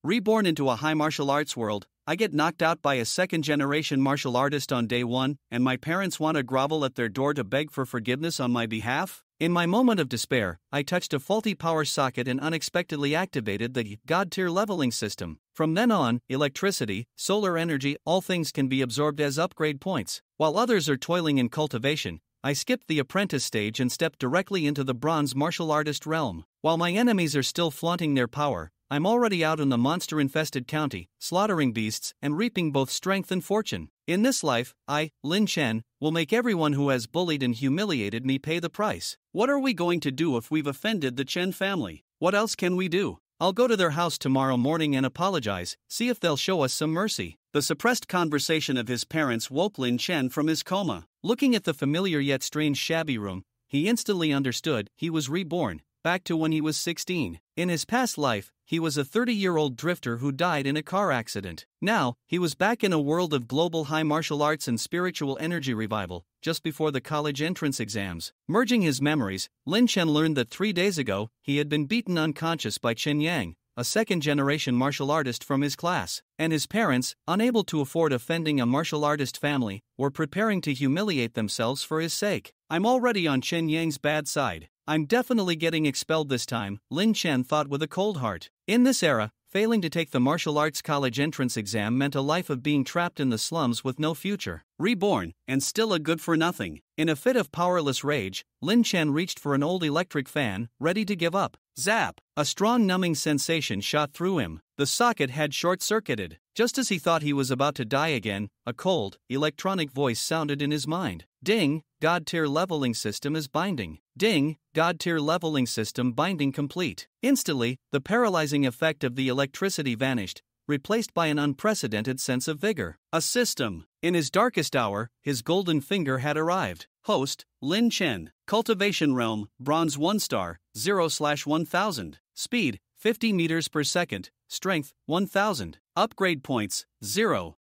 Reborn into a high martial arts world, I get knocked out by a second-generation martial artist on day one, and my parents want to grovel at their door to beg for forgiveness on my behalf? In my moment of despair, I touched a faulty power socket and unexpectedly activated the God-tier leveling system. From then on, electricity, solar energy, all things can be absorbed as upgrade points. While others are toiling in cultivation, I skipped the apprentice stage and stepped directly into the bronze martial artist realm. While my enemies are still flaunting their power, I'm already out in the monster-infested county, slaughtering beasts and reaping both strength and fortune. In this life, I, Lin Chen, will make everyone who has bullied and humiliated me pay the price. What are we going to do if we've offended the Chen family? What else can we do? I'll go to their house tomorrow morning and apologize, see if they'll show us some mercy. The suppressed conversation of his parents woke Lin Chen from his coma. Looking at the familiar yet strange shabby room, he instantly understood he was reborn, back to when he was 16. In his past life, he was a 30-year-old drifter who died in a car accident. Now, he was back in a world of global high martial arts and spiritual energy revival, just before the college entrance exams. Merging his memories, Lin Chen learned that 3 days ago, he had been beaten unconscious by Chen Yang, a second-generation martial artist from his class, and his parents, unable to afford offending a martial artist family, were preparing to humiliate themselves for his sake. I'm already on Chen Yang's bad side. I'm definitely getting expelled this time, Lin Chen thought with a cold heart. In this era, failing to take the martial arts college entrance exam meant a life of being trapped in the slums with no future. Reborn, and still a good-for-nothing. In a fit of powerless rage, Lin Chen reached for an old electric fan, ready to give up. Zap! A strong numbing sensation shot through him. The socket had short-circuited. Just as he thought he was about to die again, a cold, electronic voice sounded in his mind. Ding! God-tier leveling system is binding. Ding! God-tier leveling system binding complete. Instantly, the paralyzing effect of the electricity vanished, replaced by an unprecedented sense of vigor. A system. In his darkest hour, his golden finger had arrived. Host, Lin Chen. Cultivation realm, bronze 1 star, 0/1000. Speed, 50 meters per second. Strength, 1000. Upgrade points, 0.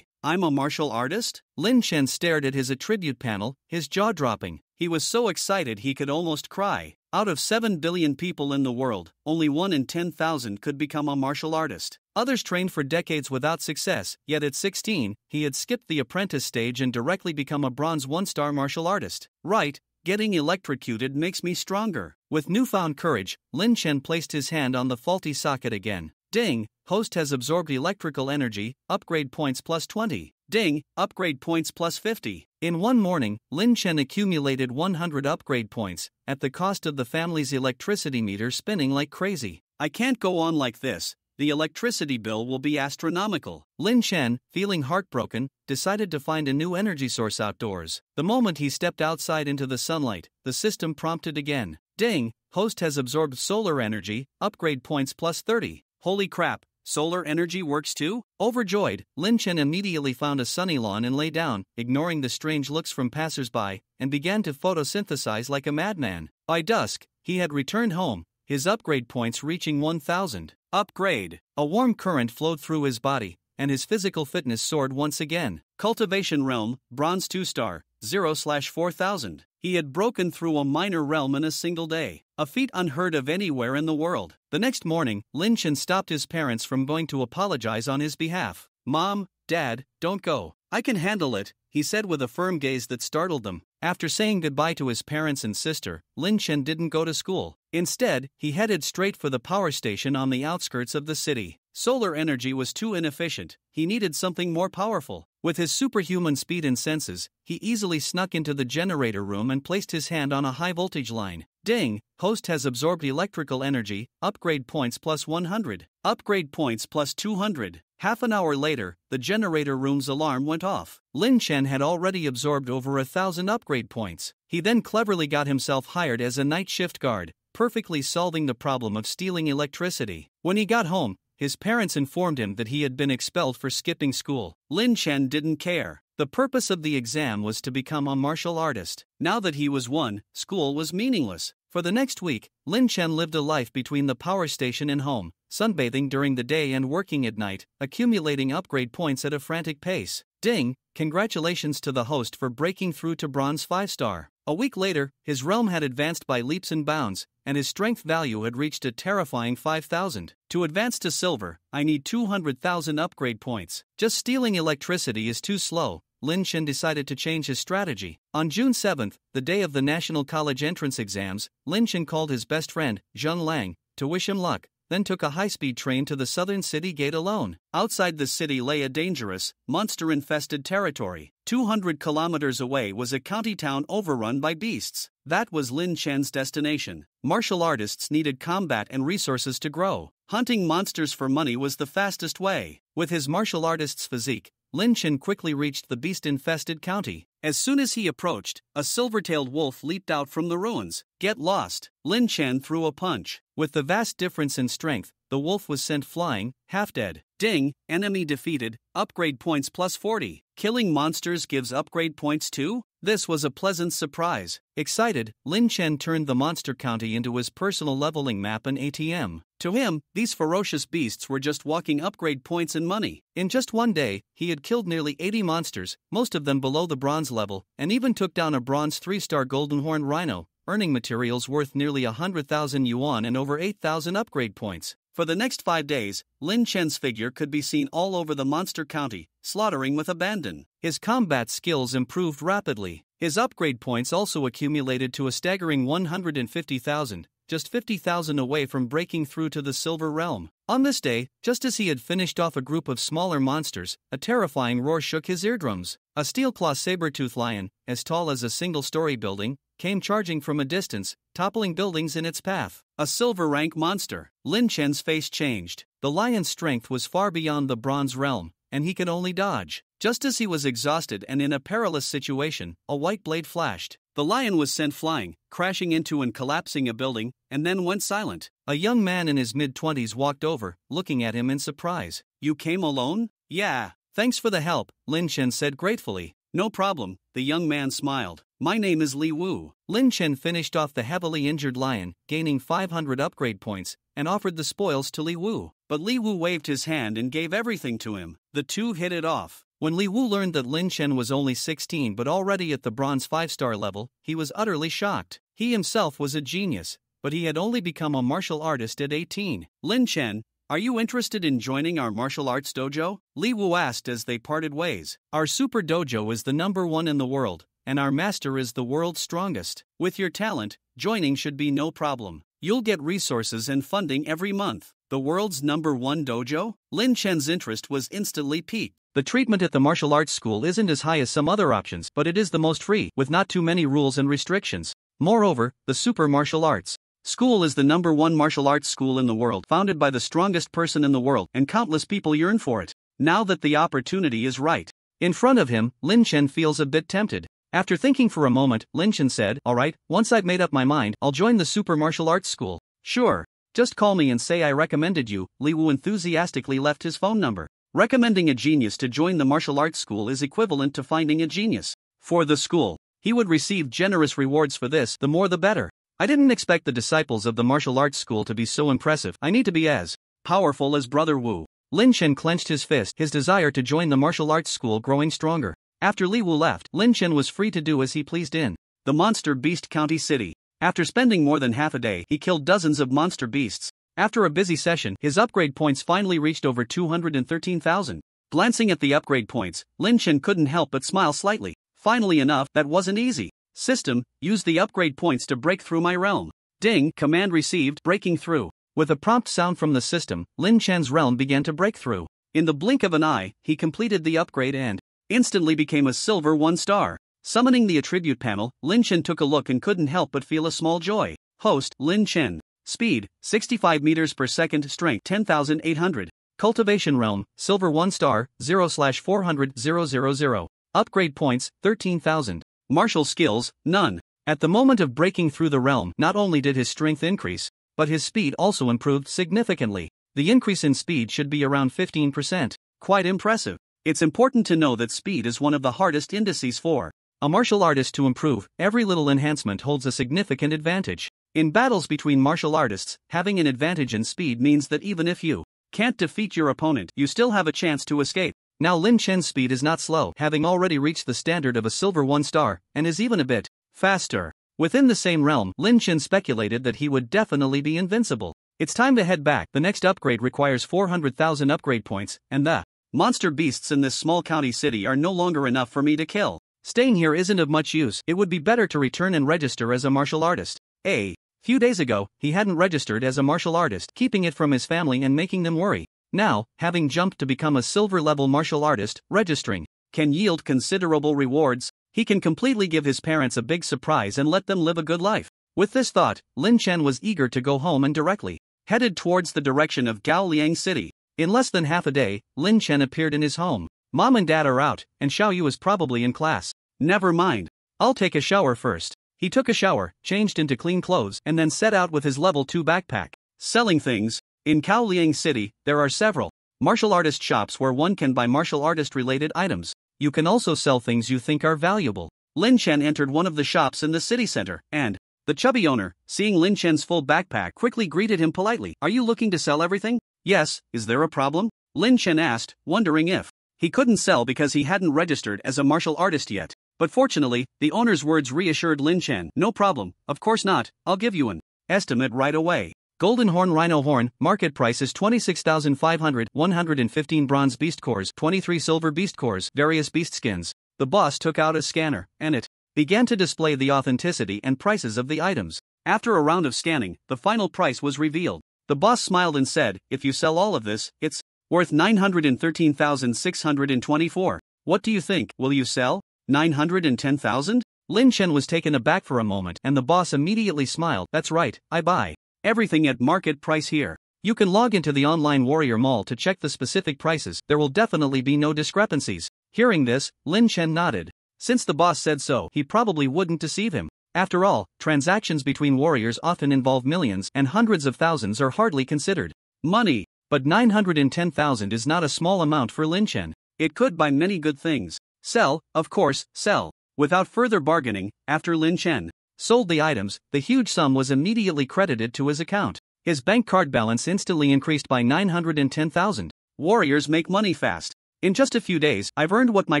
I'm a martial artist? Lin Chen stared at his attribute panel, his jaw dropping. He was so excited he could almost cry. Out of 7 billion people in the world, only 1 in 10,000 could become a martial artist. Others trained for decades without success, yet at 16, he had skipped the apprentice stage and directly become a bronze 1-star martial artist. Right, getting electrocuted makes me stronger. With newfound courage, Lin Chen placed his hand on the faulty socket again. Ding! Host has absorbed electrical energy, upgrade points plus 20. Ding! Upgrade points plus 50. In one morning, Lin Chen accumulated 100 upgrade points, at the cost of the family's electricity meter spinning like crazy. I can't go on like this. The electricity bill will be astronomical. Lin Chen, feeling heartbroken, decided to find a new energy source outdoors. The moment he stepped outside into the sunlight, the system prompted again. Ding! Host has absorbed solar energy, upgrade points plus 30. Holy crap, solar energy works too? Overjoyed, Lin Chen immediately found a sunny lawn and lay down, ignoring the strange looks from passers-by, and began to photosynthesize like a madman. By dusk, he had returned home, his upgrade points reaching 1000. Upgrade! A warm current flowed through his body, and his physical fitness soared once again. Cultivation realm, bronze 2 star, 0/4000. He had broken through a minor realm in a single day, a feat unheard of anywhere in the world. The next morning, Lin Chen stopped his parents from going to apologize on his behalf. Mom, Dad, don't go. I can handle it, he said with a firm gaze that startled them. After saying goodbye to his parents and sister, Lin Chen didn't go to school. Instead, he headed straight for the power station on the outskirts of the city. Solar energy was too inefficient, he needed something more powerful. With his superhuman speed and senses, he easily snuck into the generator room and placed his hand on a high-voltage line. Ding! Host has absorbed electrical energy, upgrade points plus 100. Upgrade points plus 200. Half an hour later, the generator room's alarm went off. Lin Chen had already absorbed over 1,000 upgrade points. He then cleverly got himself hired as a night shift guard, perfectly solving the problem of stealing electricity. When he got home, his parents informed him that he had been expelled for skipping school. Lin Chen didn't care. The purpose of the exam was to become a martial artist. Now that he was one, school was meaningless. For the next week, Lin Chen lived a life between the power station and home, sunbathing during the day and working at night, accumulating upgrade points at a frantic pace. Ding! Congratulations to the host for breaking through to bronze 5 star. A week later, his realm had advanced by leaps and bounds, and his strength value had reached a terrifying 5,000. To advance to silver, I need 200,000 upgrade points. Just stealing electricity is too slow. Lin Chen decided to change his strategy. On June 7th, the day of the National College entrance exams, Lin Chen called his best friend, Zheng Lang, to wish him luck, then took a high-speed train to the southern city gate alone. Outside the city lay a dangerous, monster-infested territory. 200 kilometers away was a county town overrun by beasts. That was Lin Chen's destination. Martial artists needed combat and resources to grow. Hunting monsters for money was the fastest way. With his martial artist's physique, Lin Chen quickly reached the beast-infested county. As soon as he approached, a silver-tailed wolf leaped out from the ruins. Get lost! Lin Chen threw a punch. With the vast difference in strength, the wolf was sent flying, half-dead. Ding! Enemy defeated, upgrade points plus 40. Killing monsters gives upgrade points too? This was a pleasant surprise. Excited, Lin Chen turned the monster county into his personal leveling map and ATM. To him, these ferocious beasts were just walking upgrade points and money. In just one day, he had killed nearly 80 monsters, most of them below the bronze level, and even took down a bronze 3-star golden horned rhino, earning materials worth nearly 100,000 yuan and over 8,000 upgrade points. For the next 5 days, Lin Chen's figure could be seen all over the monster county, slaughtering with abandon. His combat skills improved rapidly. His upgrade points also accumulated to a staggering 150,000, just 50,000 away from breaking through to the Silver Realm. On this day, just as he had finished off a group of smaller monsters, a terrifying roar shook his eardrums. A steel-claw saber-toothed lion, as tall as a single-story building, came charging from a distance, toppling buildings in its path. A silver-rank monster. Lin Chen's face changed. The lion's strength was far beyond the bronze realm, and he could only dodge. Just as he was exhausted and in a perilous situation, a white blade flashed. The lion was sent flying, crashing into and collapsing a building, and then went silent. A young man in his mid-20s walked over, looking at him in surprise. You came alone? Yeah. Thanks for the help, Lin Chen said gratefully. No problem, the young man smiled. My name is Li Wu. Lin Chen finished off the heavily injured lion, gaining 500 upgrade points, and offered the spoils to Li Wu. But Li Wu waved his hand and gave everything to him. The two hit it off. When Li Wu learned that Lin Chen was only 16 but already at the bronze 5-star level, he was utterly shocked. He himself was a genius, but he had only become a martial artist at 18. Lin Chen, are you interested in joining our martial arts dojo? Li Wu asked as they parted ways. Our super dojo is the #1 in the world, and our master is the world's strongest. With your talent, joining should be no problem. You'll get resources and funding every month. The world's #1 dojo? Lin Chen's interest was instantly piqued. The treatment at the martial arts school isn't as high as some other options, but it is the most free, with not too many rules and restrictions. Moreover, the super martial arts school is the #1 martial arts school in the world, founded by the strongest person in the world, and countless people yearn for it. Now that the opportunity is right in front of him, Lin Chen feels a bit tempted. After thinking for a moment, Lin Chen said, alright, once I've made up my mind, I'll join the super martial arts school. Sure. Just call me and say I recommended you. Li Wu enthusiastically left his phone number. Recommending a genius to join the martial arts school is equivalent to finding a genius for the school. He would receive generous rewards for this, the more the better. I didn't expect the disciples of the martial arts school to be so impressive. I need to be as powerful as Brother Wu. Lin Chen clenched his fist, his desire to join the martial arts school growing stronger. After Li Wu left, Lin Chen was free to do as he pleased in the Monster Beast County City. After spending more than half a day, he killed dozens of monster beasts. After a busy session, his upgrade points finally reached over 213,000. Glancing at the upgrade points, Lin Chen couldn't help but smile slightly. Finally enough, that wasn't easy. System, use the upgrade points to break through my realm. Ding, command received, breaking through. With a prompt sound from the system, Lin Chen's realm began to break through. In the blink of an eye, he completed the upgrade and instantly became a silver 1-star. Summoning the attribute panel, Lin Chen took a look and couldn't help but feel a small joy. Host, Lin Chen. Speed, 65 meters per second. Strength, 10,800. Cultivation realm, silver 1-star, 0/400 000. Upgrade points, 13,000. Martial skills, none. At the moment of breaking through the realm, not only did his strength increase, but his speed also improved significantly. The increase in speed should be around 15%. Quite impressive. It's important to know that speed is one of the hardest indices for a martial artist to improve. Every little enhancement holds a significant advantage. In battles between martial artists, having an advantage in speed means that even if you can't defeat your opponent, you still have a chance to escape. Now Lin Chen's speed is not slow, having already reached the standard of a silver 1-star, and is even a bit faster. Within the same realm, Lin Chen speculated that he would definitely be invincible. It's time to head back. The next upgrade requires 400,000 upgrade points, and the monster beasts in this small county city are no longer enough for me to kill. Staying here isn't of much use. It would be better to return and register as a martial artist. A few days ago, he hadn't registered as a martial artist, keeping it from his family and making them worry. Now, having jumped to become a silver-level martial artist, registering can yield considerable rewards. He can completely give his parents a big surprise and let them live a good life. With this thought, Lin Chen was eager to go home and directly headed towards the direction of Gaoliang City. In less than half a day, Lin Chen appeared in his home. Mom and Dad are out, and Xiao Yu is probably in class. Never mind. I'll take a shower first. He took a shower, changed into clean clothes, and then set out with his level 2 backpack. Selling things. In Gaoliang City, there are several martial artist shops where one can buy martial artist-related items. You can also sell things you think are valuable. Lin Chen entered one of the shops in the city center, and the chubby owner, seeing Lin Chen's full backpack, quickly greeted him politely. Are you looking to sell everything? Yes, is there a problem? Lin Chen asked, wondering if he couldn't sell because he hadn't registered as a martial artist yet. But fortunately, the owner's words reassured Lin Chen. No problem, of course not, I'll give you an estimate right away. Golden Horn Rhino Horn, market price is 26,500, 115 bronze beast cores, 23 silver beast cores, various beast skins. The boss took out a scanner, and it began to display the authenticity and prices of the items. After a round of scanning, the final price was revealed. The boss smiled and said, if you sell all of this, it's worth 913,624. What do you think? Will you sell 910,000? Lin Chen was taken aback for a moment, and the boss immediately smiled. That's right, I buy everything at market price here. You can log into the online Warrior Mall to check the specific prices. There will definitely be no discrepancies. Hearing this, Lin Chen nodded. Since the boss said so, he probably wouldn't deceive him. After all, transactions between warriors often involve millions, and hundreds of thousands are hardly considered money. But 910,000 is not a small amount for Lin Chen. It could buy many good things. Sell, of course, sell. Without further bargaining, after Lin Chen sold the items, the huge sum was immediately credited to his account. His bank card balance instantly increased by 910,000. Warriors make money fast. In just a few days, I've earned what my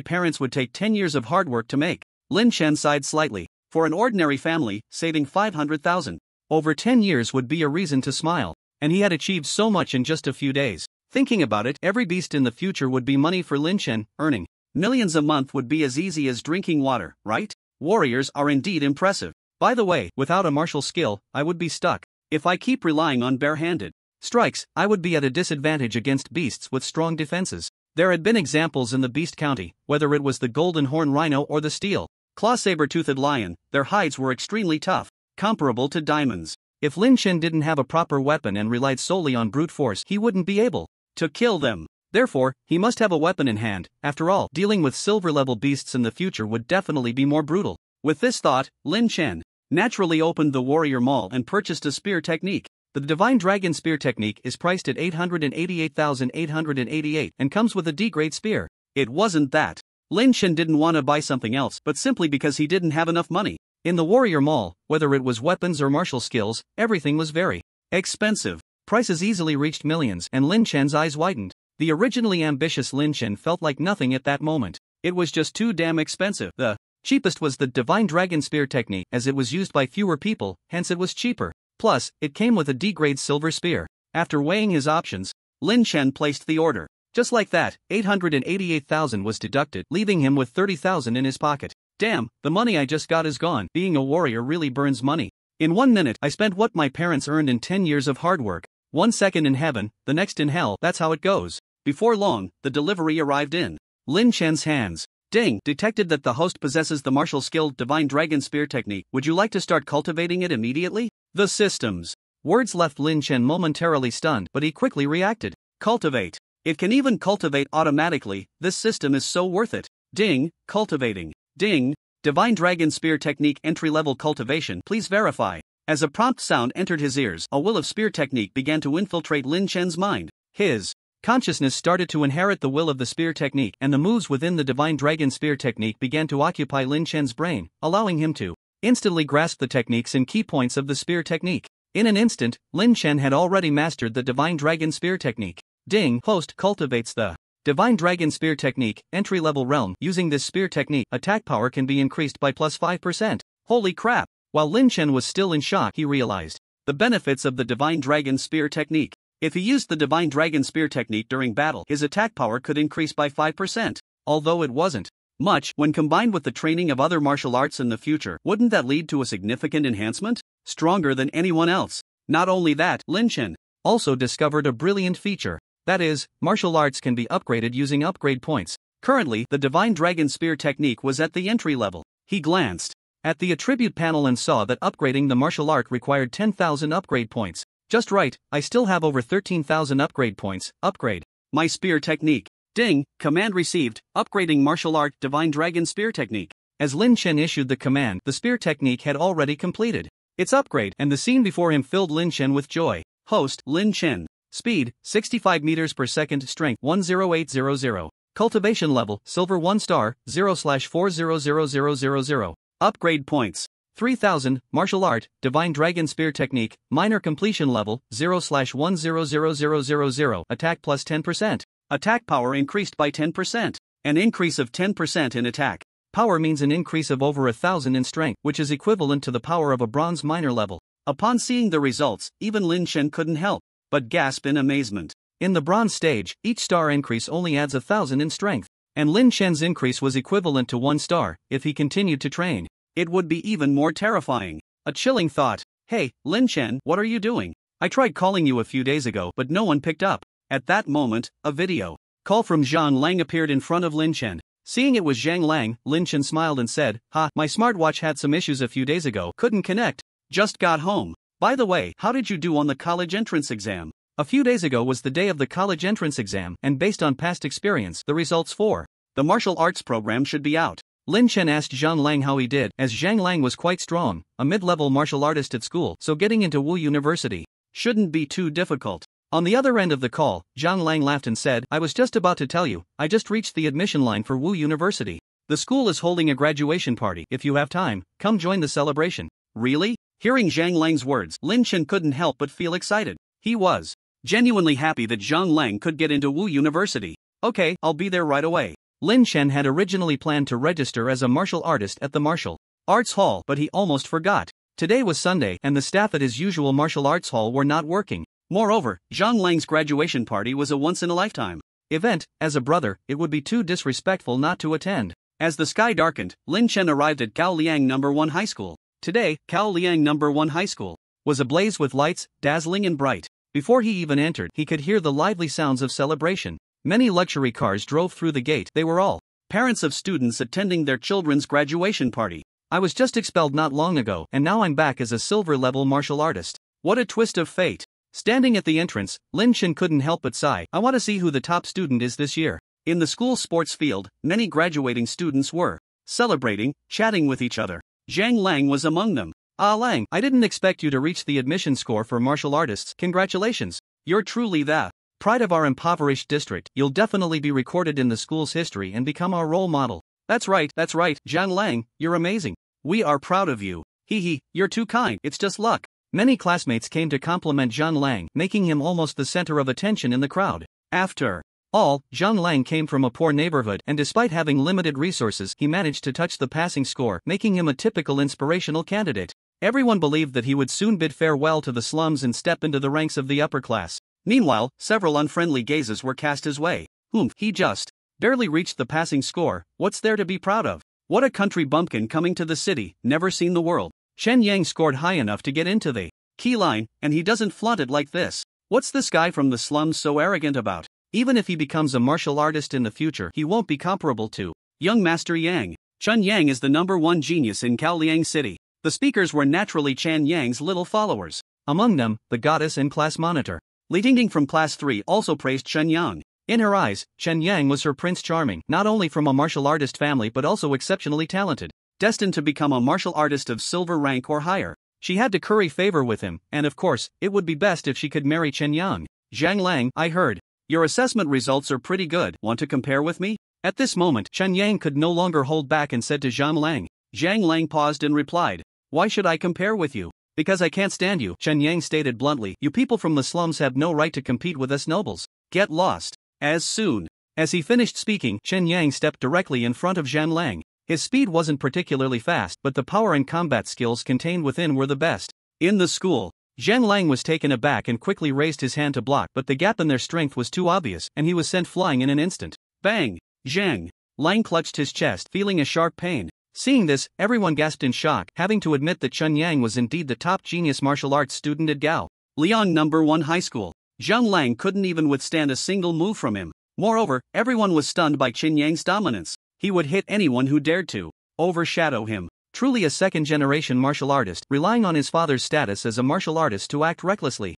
parents would take 10 years of hard work to make. Lin Chen sighed slightly. For an ordinary family, saving 500,000 over 10 years would be a reason to smile. And he had achieved so much in just a few days. Thinking about it, every beast in the future would be money for Lin Chen. Earning millions a month would be as easy as drinking water, right? Warriors are indeed impressive. By the way, without a martial skill, I would be stuck. If I keep relying on bare-handed strikes, I would be at a disadvantage against beasts with strong defenses. There had been examples in the Beast County, whether it was the Golden Horn Rhino or the Steel Claw Saber-Toothed Lion, their hides were extremely tough, comparable to diamonds. If Lin Chen didn't have a proper weapon and relied solely on brute force, he wouldn't be able to kill them. Therefore, he must have a weapon in hand. After all, dealing with silver-level beasts in the future would definitely be more brutal. With this thought, Lin Chen naturally opened the Warrior Mall and purchased a spear technique. The Divine Dragon Spear technique is priced at 888,888 and comes with a D-grade spear. It wasn't that Lin Chen didn't want to buy something else, but simply because he didn't have enough money. In the Warrior Mall, whether it was weapons or martial skills, everything was very expensive. Prices easily reached millions, and Lin Chen's eyes widened. The originally ambitious Lin Chen felt like nothing at that moment. It was just too damn expensive. The cheapest was the Divine Dragon Spear technique, as it was used by fewer people, hence it was cheaper. Plus, it came with a D-grade silver spear. After weighing his options, Lin Chen placed the order. Just like that, 888,000 was deducted, leaving him with 30,000 in his pocket. Damn, the money I just got is gone. Being a warrior really burns money. In 1 minute, I spent what my parents earned in 10 years of hard work. 1 second in heaven, the next in hell, that's how it goes. Before long, the delivery arrived in Lin Chen's hands. Ding, detected that the host possesses the martial skill Divine Dragon Spear technique. Would you like to start cultivating it immediately? The systems. Words left Lin Chen momentarily stunned, but he quickly reacted. Cultivate. It can even cultivate automatically. This system is so worth it. Ding, cultivating. Ding, Divine Dragon Spear technique entry-level cultivation. Please verify. As a prompt sound entered his ears, a will of spear technique began to infiltrate Lin Chen's mind. His consciousness started to inherit the will of the spear technique, and the moves within the Divine Dragon Spear technique began to occupy Lin Chen's brain, allowing him to instantly grasp the techniques and key points of the spear technique. In an instant, Lin Chen had already mastered the Divine Dragon Spear technique. Ding, host cultivates the Divine Dragon Spear technique, entry-level realm. Using this spear technique, attack power can be increased by +5%. Holy crap! While Lin Chen was still in shock, he realized the benefits of the Divine Dragon Spear technique. If he used the Divine Dragon Spear technique during battle, his attack power could increase by 5%. Although it wasn't much, when combined with the training of other martial arts in the future, wouldn't that lead to a significant enhancement? Stronger than anyone else. Not only that, Lin Chen also discovered a brilliant feature. That is, martial arts can be upgraded using upgrade points. Currently, the Divine Dragon Spear technique was at the entry level. He glanced at the attribute panel and saw that upgrading the martial art required 10,000 upgrade points. Just right, I still have over 13,000 upgrade points. Upgrade my spear technique. Ding, command received, upgrading martial art Divine Dragon Spear technique. As Lin Chen issued the command, the spear technique had already completed its upgrade, and the scene before him filled Lin Chen with joy. Host, Lin Chen. Speed, 65 meters per second. Strength, 10800. Cultivation level, silver 1 star, 0/400000. Upgrade points, 3000. Martial art, Divine Dragon Spear technique, minor completion level, 0/100000. Attack plus 10%. Attack power increased by 10%. An increase of 10% in attack power means an increase of over 1,000 in strength, which is equivalent to the power of a bronze minor level. Upon seeing the results, even Lin Chen couldn't help but gasp in amazement. In the bronze stage, each star increase only adds 1,000 in strength, and Lin Chen's increase was equivalent to 1 star. If he continued to train, it would be even more terrifying. A chilling thought. Hey, Lin Chen, what are you doing? I tried calling you a few days ago, but no one picked up. At that moment, a video call from Zhang Lang appeared in front of Lin Chen. Seeing it was Zhang Lang, Lin Chen smiled and said, "Ha, my smartwatch had some issues a few days ago, couldn't connect. Just got home. By the way, how did you do on the college entrance exam?" A few days ago was the day of the college entrance exam, and based on past experience, the results for the martial arts program should be out. Lin Chen asked Zhang Lang how he did, as Zhang Lang was quite strong, a mid-level martial artist at school, so getting into Wu University shouldn't be too difficult. On the other end of the call, Zhang Lang laughed and said, "I was just about to tell you, I just reached the admission line for Wu University. The school is holding a graduation party. If you have time, come join the celebration." Really? Hearing Zhang Lang's words, Lin Chen couldn't help but feel excited. He was genuinely happy that Zhang Lang could get into Wu University. Okay, I'll be there right away. Lin Chen had originally planned to register as a martial artist at the martial arts hall, but he almost forgot. Today was Sunday, and the staff at his usual martial arts hall were not working. Moreover, Zhang Lang's graduation party was a once-in-a-lifetime event. As a brother, it would be too disrespectful not to attend. As the sky darkened, Lin Chen arrived at Cao Liang No. 1 High School. Today, Cao Liang No. 1 High School was ablaze with lights, dazzling and bright. Before he even entered, he could hear the lively sounds of celebration. Many luxury cars drove through the gate. They were all parents of students attending their children's graduation party. I was just expelled not long ago, and now I'm back as a silver-level martial artist. What a twist of fate. Standing at the entrance, Lin Chen couldn't help but sigh. I want to see who the top student is this year. In the school sports field, many graduating students were celebrating, chatting with each other. Zhang Lang was among them. "Ah Lang, I didn't expect you to reach the admission score for martial artists. Congratulations. You're truly the pride of our impoverished district. You'll definitely be recorded in the school's history and become our role model." That's right, Zhang Lang, you're amazing. We are proud of you. Hee, you're too kind, it's just luck. Many classmates came to compliment Zhang Lang, making him almost the center of attention in the crowd. After all, Zhang Lang came from a poor neighborhood, and despite having limited resources, he managed to touch the passing score, making him a typical inspirational candidate. Everyone believed that he would soon bid farewell to the slums and step into the ranks of the upper class. Meanwhile, several unfriendly gazes were cast his way. He just barely reached the passing score. What's there to be proud of? What a country bumpkin coming to the city, never seen the world. Chen Yang scored high enough to get into the key line, and he doesn't flaunt it like this. What's this guy from the slums so arrogant about? Even if he becomes a martial artist in the future, he won't be comparable to young Master Yang. Chen Yang is the #1 genius in Kaoliang City. The speakers were naturally Chen Yang's little followers. Among them, the goddess and class monitor Li Tingting from class 3 also praised Chen Yang. In her eyes, Chen Yang was her Prince Charming, not only from a martial artist family but also exceptionally talented. Destined to become a martial artist of silver rank or higher. She had to curry favor with him, and of course, it would be best if she could marry Chen Yang. "Zhang Lang, I heard your assessment results are pretty good. Want to compare with me?" At this moment, Chen Yang could no longer hold back and said to Zhang Lang. Zhang Lang paused and replied, "Why should I compare with you?" "Because I can't stand you," Chen Yang stated bluntly. "You people from the slums have no right to compete with us nobles. Get lost." As soon as he finished speaking, Chen Yang stepped directly in front of Zhang Lang. His speed wasn't particularly fast, but the power and combat skills contained within were the best. In the school, Zhang Lang was taken aback and quickly raised his hand to block, but the gap in their strength was too obvious, and he was sent flying in an instant. Bang! Zhang Lang clutched his chest, feeling a sharp pain. Seeing this, everyone gasped in shock, having to admit that Chen Yang was indeed the top genius martial arts student at Gao Liang No. 1 High School. Zhang Lang couldn't even withstand a single move from him. Moreover, everyone was stunned by Chen Yang's dominance. He would hit anyone who dared to overshadow him. Truly a second-generation martial artist, relying on his father's status as a martial artist to act recklessly.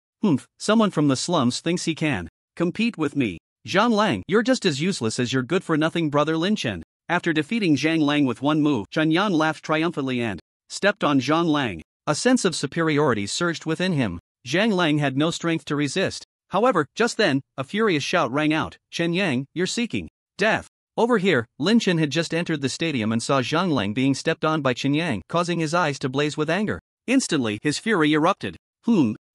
Someone from the slums thinks he can compete with me. Zhang Lang, you're just as useless as your good-for-nothing brother Lin Chen. After defeating Zhang Lang with one move, Chen Yan laughed triumphantly and stepped on Zhang Lang. A sense of superiority surged within him. Zhang Lang had no strength to resist. However, just then, a furious shout rang out, "Chen Yang, you're seeking death." Over here, Lin Chen had just entered the stadium and saw Zhang Lang being stepped on by Chen Yang, causing his eyes to blaze with anger. Instantly, his fury erupted.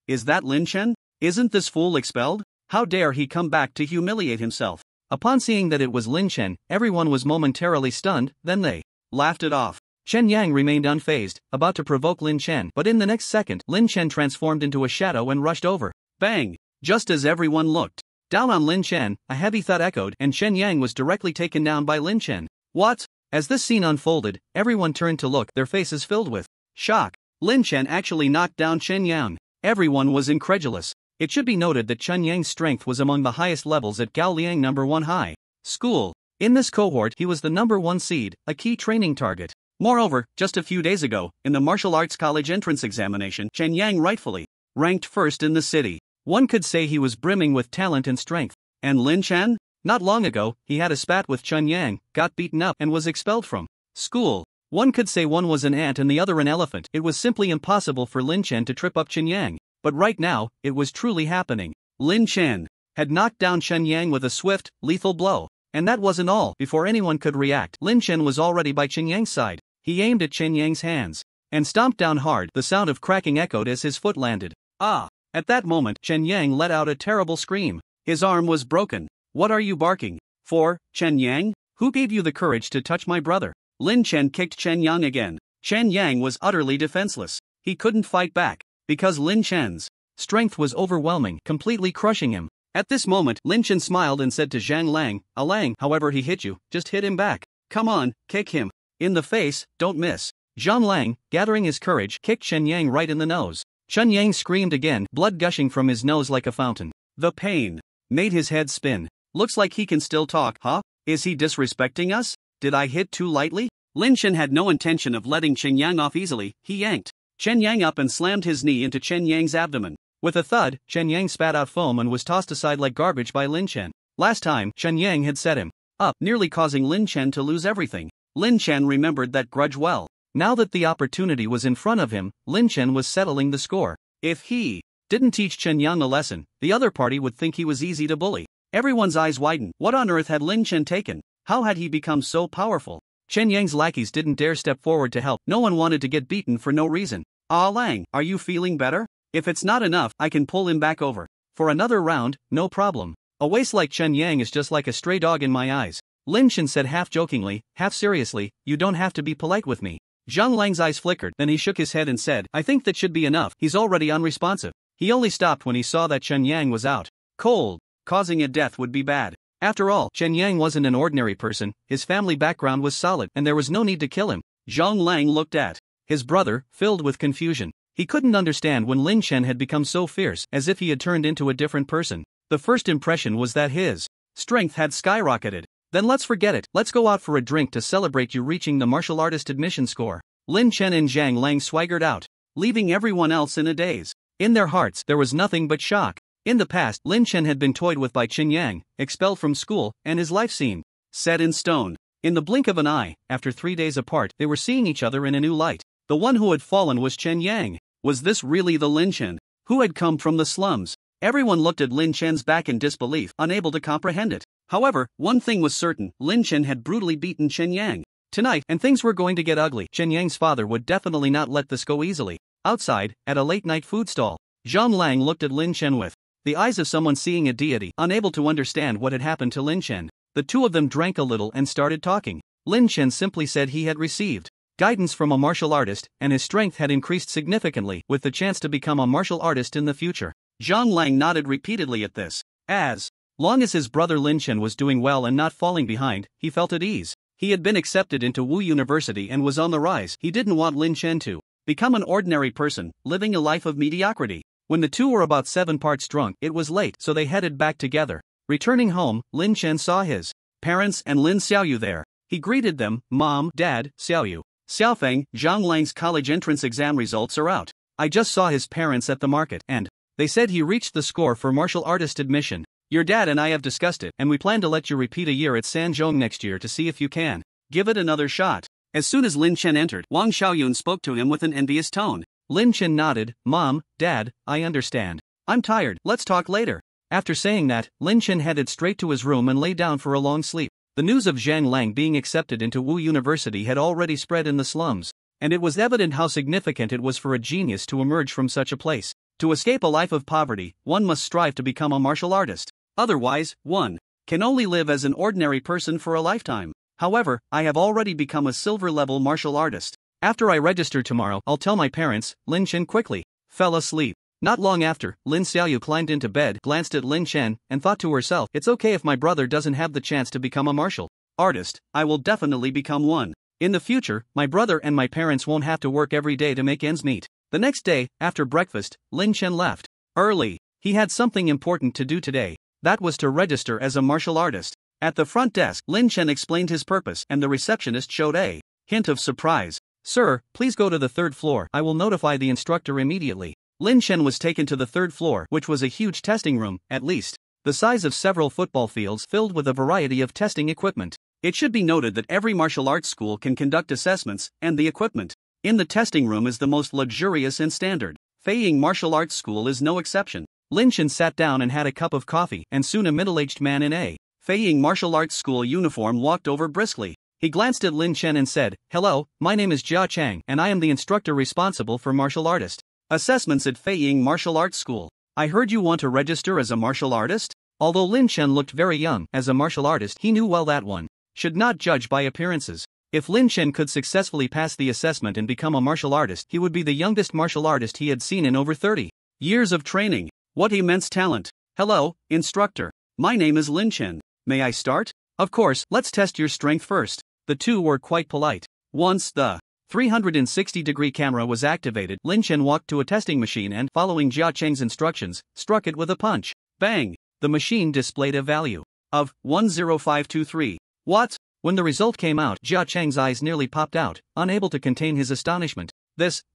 Is that Lin Chen? Isn't this fool expelled? How dare he come back to humiliate himself? Upon seeing that it was Lin Chen, everyone was momentarily stunned, then they laughed it off. Chen Yang remained unfazed, about to provoke Lin Chen, but in the next second, Lin Chen transformed into a shadow and rushed over. Bang! Just as everyone looked down on Lin Chen, a heavy thud echoed and Chen Yang was directly taken down by Lin Chen. What? As this scene unfolded, everyone turned to look, their faces filled with shock. Lin Chen actually knocked down Chen Yang. Everyone was incredulous. It should be noted that Chen Yang's strength was among the highest levels at Gao Liang No. 1 High School. In this cohort, he was the No. 1 seed, a key training target. Moreover, just a few days ago, in the martial arts college entrance examination, Chen Yang rightfully ranked first in the city. One could say he was brimming with talent and strength. And Lin Chen? Not long ago, he had a spat with Chen Yang, got beaten up and was expelled from school. One could say one was an ant and the other an elephant. It was simply impossible for Lin Chen to trip up Chen Yang. But right now, it was truly happening. Lin Chen had knocked down Chen Yang with a swift, lethal blow. And that wasn't all. Before anyone could react, Lin Chen was already by Chen Yang's side. He aimed at Chen Yang's hands and stomped down hard. The sound of cracking echoed as his foot landed. Ah! At that moment, Chen Yang let out a terrible scream. His arm was broken. What are you barking for, Chen Yang? Who gave you the courage to touch my brother? Lin Chen kicked Chen Yang again. Chen Yang was utterly defenseless. He couldn't fight back, because Lin Chen's strength was overwhelming, completely crushing him. At this moment, Lin Chen smiled and said to Zhang Lang, Lang, however he hit you, just hit him back. Come on, kick him. In the face, don't miss. Zhang Lang, gathering his courage, kicked Chen Yang right in the nose. Chen Yang screamed again, blood gushing from his nose like a fountain. The pain made his head spin. Looks like he can still talk, huh? Is he disrespecting us? Did I hit too lightly? Lin Chen had no intention of letting Chen Yang off easily. He yanked Chen Yang up and slammed his knee into Chen Yang's abdomen. With a thud, Chen Yang spat out foam and was tossed aside like garbage by Lin Chen. Last time, Chen Yang had set him up, nearly causing Lin Chen to lose everything. Lin Chen remembered that grudge well. Now that the opportunity was in front of him, Lin Chen was settling the score. If he didn't teach Chen Yang a lesson, the other party would think he was easy to bully. Everyone's eyes widened. What on earth had Lin Chen taken? How had he become so powerful? Chen Yang's lackeys didn't dare step forward to help. No one wanted to get beaten for no reason. Lang, are you feeling better? If it's not enough, I can pull him back over for another round, no problem. A waste like Chen Yang is just like a stray dog in my eyes. Lin Chen said half jokingly, half seriously, you don't have to be polite with me. Zhang Lang's eyes flickered, then he shook his head and said, I think that should be enough. He's already unresponsive. He only stopped when he saw that Chen Yang was out cold. Causing a death would be bad. After all, Chen Yang wasn't an ordinary person, his family background was solid, and there was no need to kill him. Zhang Lang looked at his brother, filled with confusion. He couldn't understand when Lin Chen had become so fierce, as if he had turned into a different person. The first impression was that his strength had skyrocketed. Then let's forget it, let's go out for a drink to celebrate you reaching the martial artist admission score. Lin Chen and Zhang Lang swaggered out, leaving everyone else in a daze. In their hearts, there was nothing but shock. In the past, Lin Chen had been toyed with by Chen Yang, expelled from school, and his life seemed set in stone. In the blink of an eye, after 3 days apart, they were seeing each other in a new light. The one who had fallen was Chen Yang. Was this really the Lin Chen who had come from the slums? Everyone looked at Lin Chen's back in disbelief, unable to comprehend it. However, one thing was certain, Lin Chen had brutally beaten Chen Yang. Tonight, and things were going to get ugly. Chen Yang's father would definitely not let this go easily. Outside, at a late-night food stall, Zhang Lang looked at Lin Chen with the eyes of someone seeing a deity, unable to understand what had happened to Lin Chen. The two of them drank a little and started talking. Lin Chen simply said he had received guidance from a martial artist, and his strength had increased significantly, with the chance to become a martial artist in the future. Zhang Lang nodded repeatedly at this. As long as his brother Lin Chen was doing well and not falling behind, he felt at ease. He had been accepted into Wu University and was on the rise. He didn't want Lin Chen to become an ordinary person, living a life of mediocrity. When the two were about 7 parts drunk, it was late, so they headed back together. Returning home, Lin Chen saw his parents and Lin Xiaoyu there. He greeted them, "Mom, Dad, Xiaoyu. Xiaofeng, Zhang Lang's college entrance exam results are out. I just saw his parents at the market, and they said he reached the score for martial artist admission. Your dad and I have discussed it, and we plan to let you repeat a year at Sanzhong next year to see if you can give it another shot." As soon as Lin Chen entered, Wang Xiaoyun spoke to him with an envious tone. Lin Chen nodded, "Mom, Dad, I understand. I'm tired, let's talk later." After saying that, Lin Chen headed straight to his room and lay down for a long sleep. The news of Zhang Lang being accepted into Wu University had already spread in the slums, and it was evident how significant it was for a genius to emerge from such a place. To escape a life of poverty, one must strive to become a martial artist. Otherwise, one can only live as an ordinary person for a lifetime. However, I have already become a silver-level martial artist. After I register tomorrow, I'll tell my parents. Lin Chen quickly fell asleep. Not long after, Lin Xiaoyu climbed into bed, glanced at Lin Chen, and thought to herself, "It's okay if my brother doesn't have the chance to become a martial artist, I will definitely become one. In the future, my brother and my parents won't have to work every day to make ends meet." The next day, after breakfast, Lin Chen left early. He had something important to do today. That was to register as a martial artist. At the front desk, Lin Chen explained his purpose, and the receptionist showed a hint of surprise. "Sir, please go to the 3rd floor. I will notify the instructor immediately." Lin Chen was taken to the 3rd floor, which was a huge testing room, at least the size of several football fields, filled with a variety of testing equipment. It should be noted that every martial arts school can conduct assessments, and the equipment in the testing room is the most luxurious and standard. Feiying Martial Arts School is no exception. Lin Chen sat down and had a cup of coffee, and soon a middle-aged man in a Feiying Martial Arts School uniform walked over briskly. He glanced at Lin Chen and said, "Hello, my name is Jia Chang, and I am the instructor responsible for martial artist assessments at Feiying Martial Arts School. I heard you want to register as a martial artist?" Although Lin Chen looked very young, as a martial artist he knew well that one should not judge by appearances. If Lin Chen could successfully pass the assessment and become a martial artist, he would be the youngest martial artist he had seen in over 30 years of training. What immense talent! "Hello, instructor. My name is Lin Chen. May I start?" "Of course, let's test your strength first." The two were quite polite. Once the 360-degree camera was activated, Lin Chen walked to a testing machine and, following Jia Cheng's instructions, struck it with a punch. Bang! The machine displayed a value of 10523. What? When the result came out, Jia Cheng's eyes nearly popped out, unable to contain his astonishment.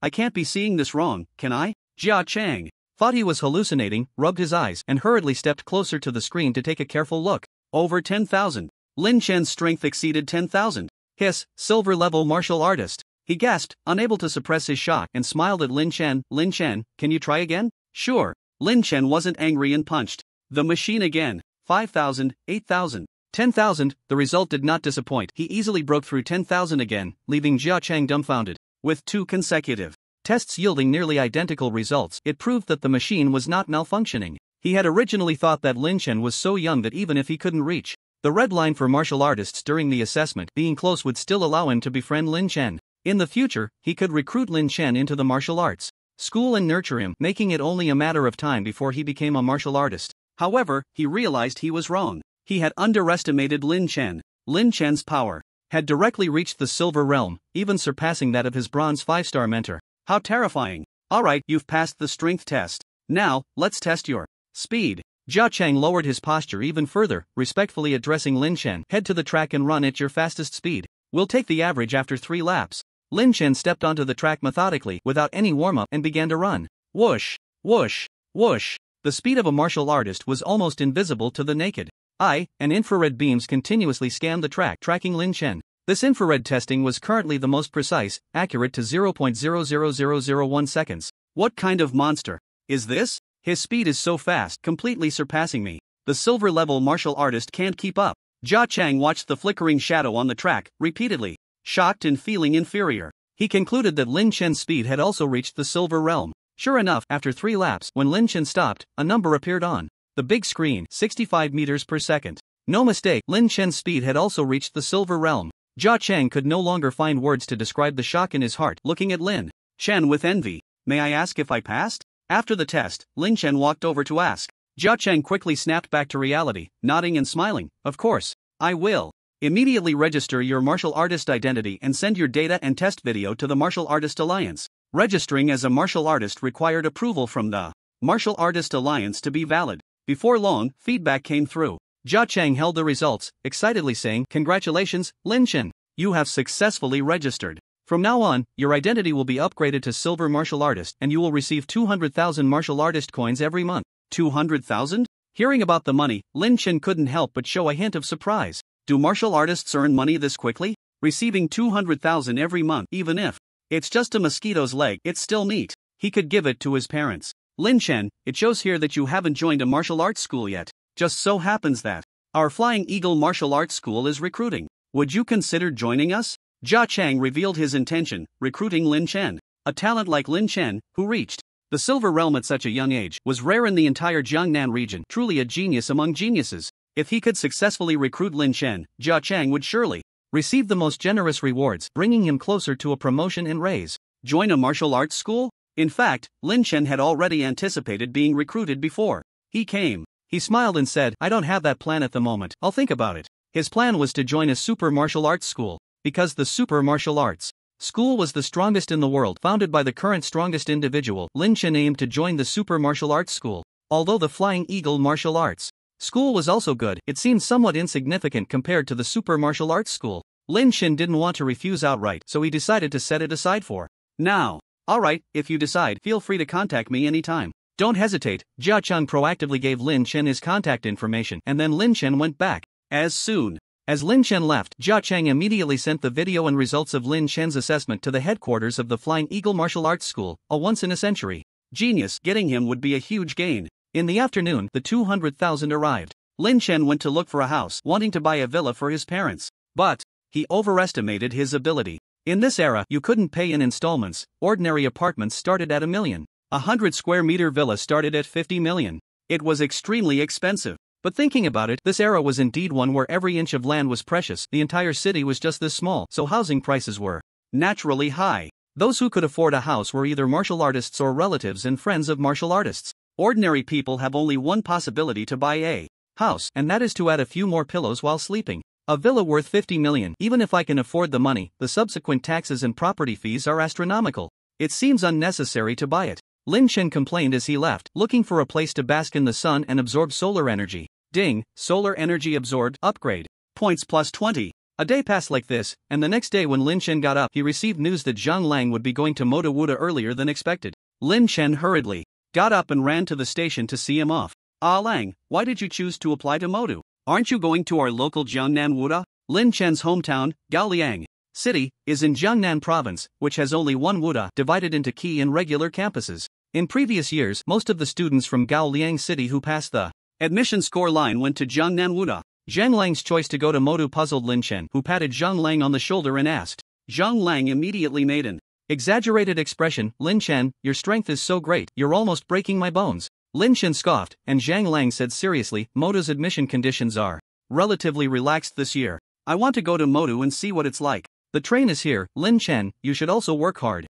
I can't be seeing this wrong, can I?" Jia Cheng thought he was hallucinating, rubbed his eyes, and hurriedly stepped closer to the screen to take a careful look. Over 10,000. Lin Chen's strength exceeded 10,000. Hiss, silver-level martial artist. He gasped, unable to suppress his shock, and smiled at Lin Chen. "Lin Chen, can you try again?" "Sure." Lin Chen wasn't angry and punched the machine again. 5,000, 8,000, 10,000. The result did not disappoint. He easily broke through 10,000 again, leaving Jia Cheng dumbfounded. With 2 consecutive tests yielding nearly identical results, it proved that the machine was not malfunctioning. He had originally thought that Lin Chen was so young that even if he couldn't reach the red line for martial artists during the assessment, being close would still allow him to befriend Lin Chen. In the future, he could recruit Lin Chen into the martial arts school and nurture him, making it only a matter of time before he became a martial artist. However, he realized he was wrong. He had underestimated Lin Chen. Lin Chen's power had directly reached the silver realm, even surpassing that of his bronze 5-star mentor. How terrifying. "Alright, you've passed the strength test. Now, let's test your speed." Jia Cheng lowered his posture even further, respectfully addressing Lin Chen. "Head to the track and run at your fastest speed. We'll take the average after 3 laps. Lin Chen stepped onto the track methodically, without any warm-up, and began to run. Whoosh, whoosh, whoosh. The speed of a martial artist was almost invisible to the naked eye, and infrared beams continuously scanned the track, tracking Lin Chen. This infrared testing was currently the most precise, accurate to 0.00001 seconds. What kind of monster is this? His speed is so fast, completely surpassing me. The silver-level martial artist can't keep up. Jia Cheng watched the flickering shadow on the track, repeatedly shocked and feeling inferior. He concluded that Lin Chen's speed had also reached the silver realm. Sure enough, after 3 laps, when Lin Chen stopped, a number appeared on the big screen, 65 meters per second. No mistake, Lin Chen's speed had also reached the silver realm. Jia Chang could no longer find words to describe the shock in his heart looking at Lin Chen with envy. May I ask if I passed? After the test, Lin Chen walked over to ask. Jia Chang quickly snapped back to reality, nodding and smiling. Of course, I will. Immediately register your martial artist identity and send your data and test video to the Martial Artist Alliance. Registering as a martial artist required approval from the Martial Artist Alliance to be valid. Before long, feedback came through. Jia Chang held the results, excitedly saying, "Congratulations, Lin Chen. You have successfully registered. From now on, your identity will be upgraded to Silver Martial Artist and you will receive 200,000 martial artist coins every month." 200,000? Hearing about the money, Lin Chen couldn't help but show a hint of surprise. Do martial artists earn money this quickly? Receiving 200,000 every month, even if it's just a mosquito's leg, it's still neat. He could give it to his parents. Lin Chen, it shows here that you haven't joined a martial arts school yet. Just so happens that our Flying Eagle Martial Arts School is recruiting. Would you consider joining us? Jia Chang revealed his intention, recruiting Lin Chen. A talent like Lin Chen, who reached the Silver Realm at such a young age, was rare in the entire Jiangnan region, truly a genius among geniuses. If he could successfully recruit Lin Chen, Jia Chang would surely receive the most generous rewards, bringing him closer to a promotion and raise. Join a martial arts school? In fact, Lin Chen had already anticipated being recruited before he came. He smiled and said, "I don't have that plan at the moment, I'll think about it." His plan was to join a super martial arts school. Because the super martial arts school was the strongest in the world, founded by the current strongest individual, Lin Chen aimed to join the super martial arts school. Although the Flying Eagle Martial Arts School was also good, it seemed somewhat insignificant compared to the super martial arts school. Lin Chen didn't want to refuse outright, so he decided to set it aside for now. Alright, if you decide, feel free to contact me anytime. Don't hesitate. Jia Chang proactively gave Lin Chen his contact information and then Lin Chen went back. As soon as Lin Chen left, Jia Chang immediately sent the video and results of Lin Chen's assessment to the headquarters of the Flying Eagle Martial Arts School, a once-in-a-century genius. Getting him would be a huge gain. In the afternoon, the 200,000 arrived. Lin Chen went to look for a house, wanting to buy a villa for his parents. But he overestimated his ability. In this era, you couldn't pay in installments. Ordinary apartments started at $1 million. 100 square meter villa started at 50 million. It was extremely expensive. But thinking about it, this era was indeed one where every inch of land was precious. The entire city was just this small, so housing prices were naturally high. Those who could afford a house were either martial artists or relatives and friends of martial artists. Ordinary people have only one possibility to buy a house, and that is to add a few more pillows while sleeping. A villa worth 50 million, even if I can afford the money, the subsequent taxes and property fees are astronomical. It seems unnecessary to buy it. Lin Chen complained as he left, looking for a place to bask in the sun and absorb solar energy. Ding, solar energy absorbed, upgrade. Points plus 20. A day passed like this, and the next day when Lin Chen got up, he received news that Zhang Lang would be going to Moda Wuda earlier than expected. Lin Chen hurriedly got up and ran to the station to see him off. "Ah Lang, why did you choose to apply to Modu? Aren't you going to our local Jiangnan Wuda?" Lin Chen's hometown, Gaoliang City, is in Jiangnan province, which has only one Wuda, divided into key and regular campuses. In previous years, most of the students from Gaoliang City who passed the admission score line went to Jiangnan Wuda. Zhang Lang's choice to go to Modu puzzled Lin Chen, who patted Zhang Lang on the shoulder and asked. Zhang Lang immediately made an exaggerated expression. "Lin Chen, your strength is so great, you're almost breaking my bones." Lin Chen scoffed, and Zhang Lang said seriously, "Modu's admission conditions are relatively relaxed this year. I want to go to Modu and see what it's like. The train is here, Lin Chen, you should also work hard.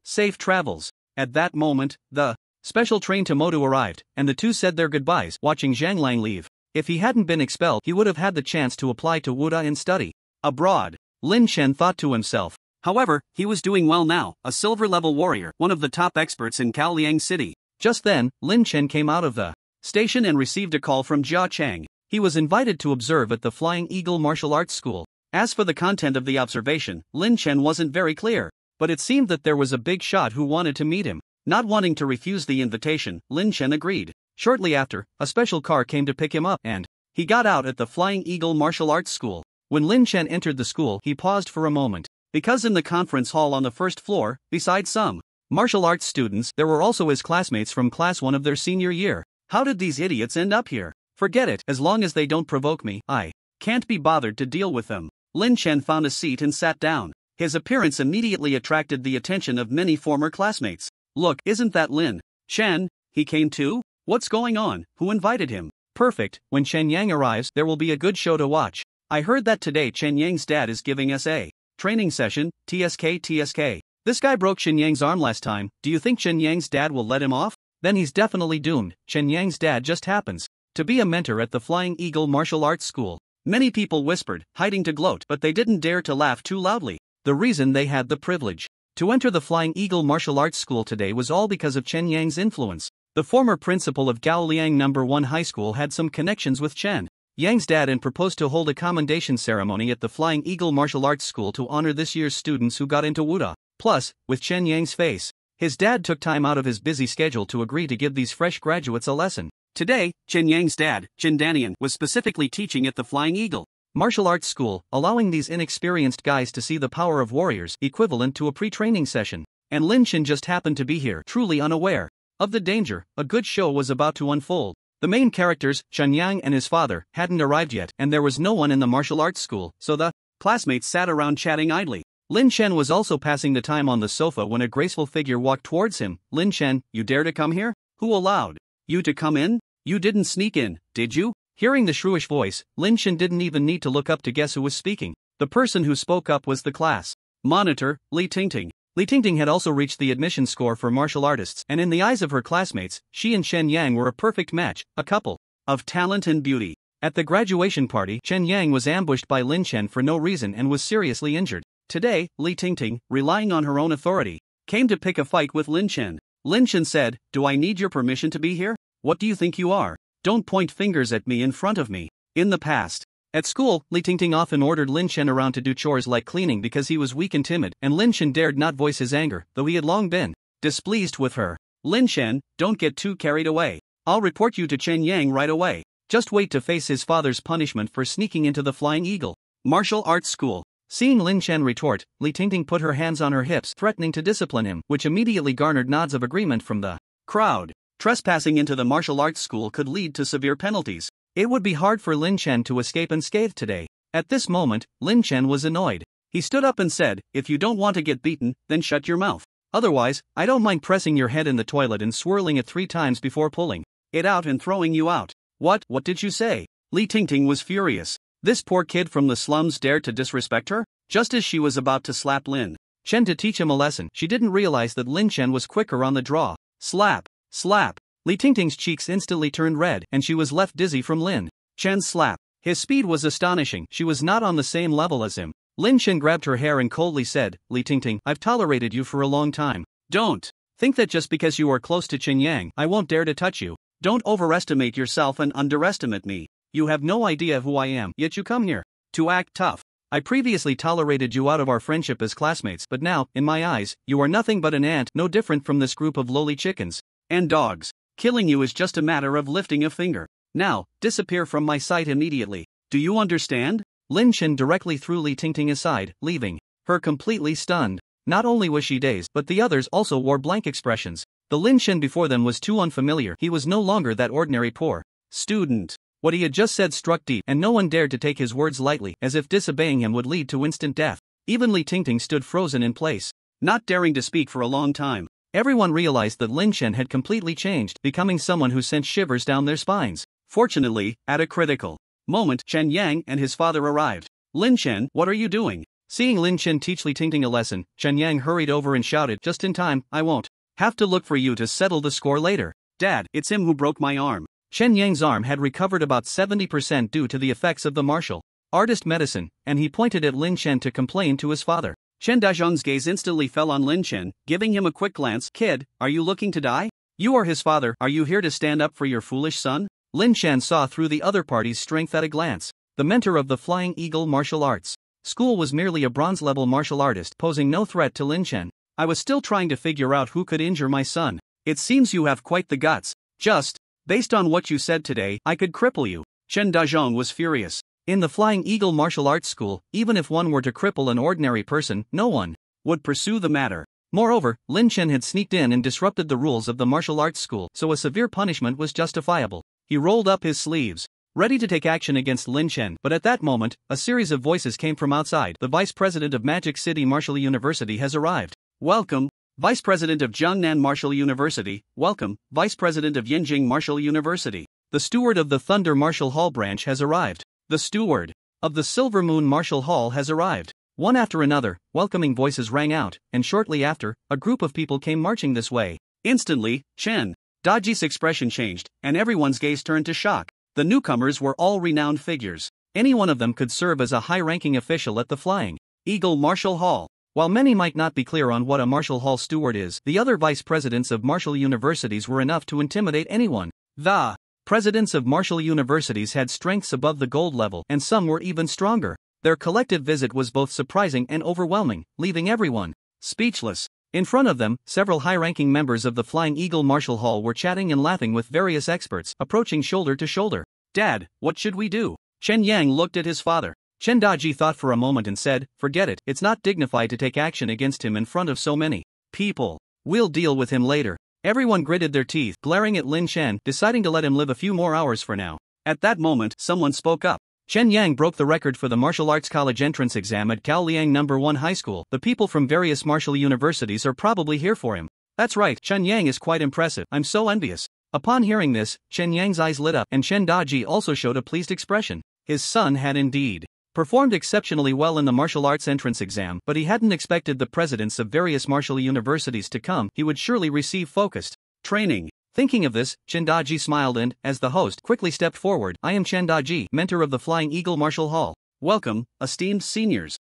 Safe travels." At that moment, the special train to Modu arrived, and the two said their goodbyes, watching Zhang Lang leave. If he hadn't been expelled, he would have had the chance to apply to Wuda and study abroad. Lin Chen thought to himself. However, he was doing well now, a silver-level warrior, one of the top experts in Gaoliang City. Just then, Lin Chen came out of the station and received a call from Jia Chang. He was invited to observe at the Flying Eagle Martial Arts School. As for the content of the observation, Lin Chen wasn't very clear, but it seemed that there was a big shot who wanted to meet him. Not wanting to refuse the invitation, Lin Chen agreed. Shortly after, a special car came to pick him up and he got out at the Flying Eagle Martial Arts School. When Lin Chen entered the school, he paused for a moment. Because in the conference hall on the first floor, besides some martial arts students, there were also his classmates from class 1 of their senior year. How did these idiots end up here? Forget it, as long as they don't provoke me, I can't be bothered to deal with them. Lin Chen found a seat and sat down. His appearance immediately attracted the attention of many former classmates. Look, isn't that Lin Chen? He came too? What's going on? Who invited him? Perfect, when Chen Yang arrives, there will be a good show to watch. I heard that today Chen Yang's dad is giving us a training session, TSK. This guy broke Chen Yang's arm last time, do you think Chen Yang's dad will let him off? Then he's definitely doomed. Chen Yang's dad just happens to be a mentor at the Flying Eagle Martial Arts School. Many people whispered, hiding to gloat, but they didn't dare to laugh too loudly. The reason they had the privilege to enter the Flying Eagle Martial Arts School today was all because of Chen Yang's influence. The former principal of Gaoliang No. 1 High School had some connections with Chen Yang's dad and proposed to hold a commendation ceremony at the Flying Eagle Martial Arts School to honor this year's students who got into Wuda. Plus, with Chen Yang's face, his dad took time out of his busy schedule to agree to give these fresh graduates a lesson. Today, Chen Yang's dad, Chen Danian, was specifically teaching at the Flying Eagle Martial Arts School, allowing these inexperienced guys to see the power of warriors, equivalent to a pre-training session. And Lin Chen just happened to be here, truly unaware of the danger. A good show was about to unfold. The main characters, Chen Yang and his father, hadn't arrived yet, and there was no one in the martial arts school, so the classmates sat around chatting idly. Lin Chen was also passing the time on the sofa when a graceful figure walked towards him. Lin Chen, you dare to come here? Who allowed you to come in? You didn't sneak in, did you? Hearing the shrewish voice, Lin Chen didn't even need to look up to guess who was speaking. The person who spoke up was the class monitor, Li Tingting. Li Tingting had also reached the admission score for martial artists, and in the eyes of her classmates, she and Chen Yang were a perfect match, a couple of talent and beauty. At the graduation party, Chen Yang was ambushed by Lin Chen for no reason and was seriously injured. Today, Li Tingting, relying on her own authority, came to pick a fight with Lin Chen. Lin Chen said, "Do I need your permission to be here? What do you think you are? Don't point fingers at me in front of me." In the past, at school, Li Tingting often ordered Lin Chen around to do chores like cleaning because he was weak and timid, and Lin Chen dared not voice his anger, though he had long been displeased with her. "Lin Chen, don't get too carried away. I'll report you to Chen Yang right away. Just wait to face his father's punishment for sneaking into the Flying Eagle Martial Arts School." Seeing Lin Chen retort, Li Tingting put her hands on her hips, threatening to discipline him, which immediately garnered nods of agreement from the crowd. Trespassing into the martial arts school could lead to severe penalties. It would be hard for Lin Chen to escape unscathed today. At this moment, Lin Chen was annoyed. He stood up and said, "If you don't want to get beaten, then shut your mouth. Otherwise, I don't mind pressing your head in the toilet and swirling it 3 times before pulling it out and throwing you out." What did you say? Li Tingting was furious. This poor kid from the slums dared to disrespect her? Just as she was about to slap Lin Chen to teach him a lesson, she didn't realize that Lin Chen was quicker on the draw. Slap. Slap. Li Tingting's cheeks instantly turned red, and she was left dizzy from Lin Chen's slap. His speed was astonishing, she was not on the same level as him. Lin Chen grabbed her hair and coldly said, "Li Tingting, I've tolerated you for a long time. Don't think that just because you are close to Chen Yang, I won't dare to touch you. Don't overestimate yourself and underestimate me. You have no idea who I am, yet you come here to act tough. I previously tolerated you out of our friendship as classmates, but now, in my eyes, you are nothing but an ant, no different from this group of lowly chickens and dogs. Killing you is just a matter of lifting a finger. Now, disappear from my sight immediately. Do you understand?" Lin Chen directly threw Li Tingting aside, leaving her completely stunned. Not only was she dazed, but the others also wore blank expressions. The Lin Chen before them was too unfamiliar. He was no longer that ordinary poor student. What he had just said struck deep, and no one dared to take his words lightly, as if disobeying him would lead to instant death. Even Li Tingting stood frozen in place, not daring to speak for a long time. Everyone realized that Lin Chen had completely changed, becoming someone who sent shivers down their spines. Fortunately, at a critical moment, Chen Yang and his father arrived. "Lin Chen, what are you doing?" Seeing Lin Chen teach Li Tingting a lesson, Chen Yang hurried over and shouted, "Just in time, I won't have to look for you to settle the score later." "Dad, it's him who broke my arm." Chen Yang's arm had recovered about 70% due to the effects of the martial artist medicine, and he pointed at Lin Chen to complain to his father. Chen Dazhong's gaze instantly fell on Lin Chen, giving him a quick glance. "Kid, are you looking to die? You are his father, are you here to stand up for your foolish son?" Lin Chen saw through the other party's strength at a glance. The mentor of the Flying Eagle Martial Arts School was merely a bronze-level martial artist, posing no threat to Lin Chen. "I was still trying to figure out who could injure my son. It seems you have quite the guts. Just based on what you said today, I could cripple you." Chen Dazhong was furious. In the Flying Eagle Martial Arts School, even if one were to cripple an ordinary person, no one would pursue the matter. Moreover, Lin Chen had sneaked in and disrupted the rules of the martial arts school, so a severe punishment was justifiable. He rolled up his sleeves, ready to take action against Lin Chen, but at that moment, a series of voices came from outside. "The Vice President of Magic City Martial University has arrived. Welcome, Vice President of Jiangnan Martial University. Welcome, Vice President of Yenjing Martial University. The steward of the Thunder Martial Hall branch has arrived." The steward of the Silver Moon Martial Hall has arrived. One after another, welcoming voices rang out, and shortly after, a group of people came marching this way. Instantly, Chen Daji's expression changed, and everyone's gaze turned to shock. The newcomers were all renowned figures. Any one of them could serve as a high-ranking official at the Flying Eagle Martial Hall. While many might not be clear on what a Martial Hall steward is, the other vice presidents of martial universities were enough to intimidate anyone. The presidents of martial universities had strengths above the gold level, and some were even stronger. Their collective visit was both surprising and overwhelming, leaving everyone speechless. In front of them, several high-ranking members of the Flying Eagle Martial Hall were chatting and laughing with various experts, approaching shoulder to shoulder. "Dad, what should we do?" Chen Yang looked at his father. Chen Daji thought for a moment and said, "Forget it, it's not dignified to take action against him in front of so many people. We'll deal with him later." Everyone gritted their teeth, glaring at Lin Chen, deciding to let him live a few more hours for now. At that moment, someone spoke up. Chen Yang broke the record for the martial arts college entrance exam at Gaoliang No. 1 High School. The people from various martial universities are probably here for him. That's right, Chen Yang is quite impressive. I'm so envious. Upon hearing this, Chen Yang's eyes lit up, and Chen Daji also showed a pleased expression. His son had indeed performed exceptionally well in the martial arts entrance exam, but he hadn't expected the presidents of various martial universities to come. He would surely receive focused training. Thinking of this, Chen Daji smiled and, as the host, quickly stepped forward. "I am Chen Daji, mentor of the Flying Eagle Martial Hall. Welcome, esteemed seniors."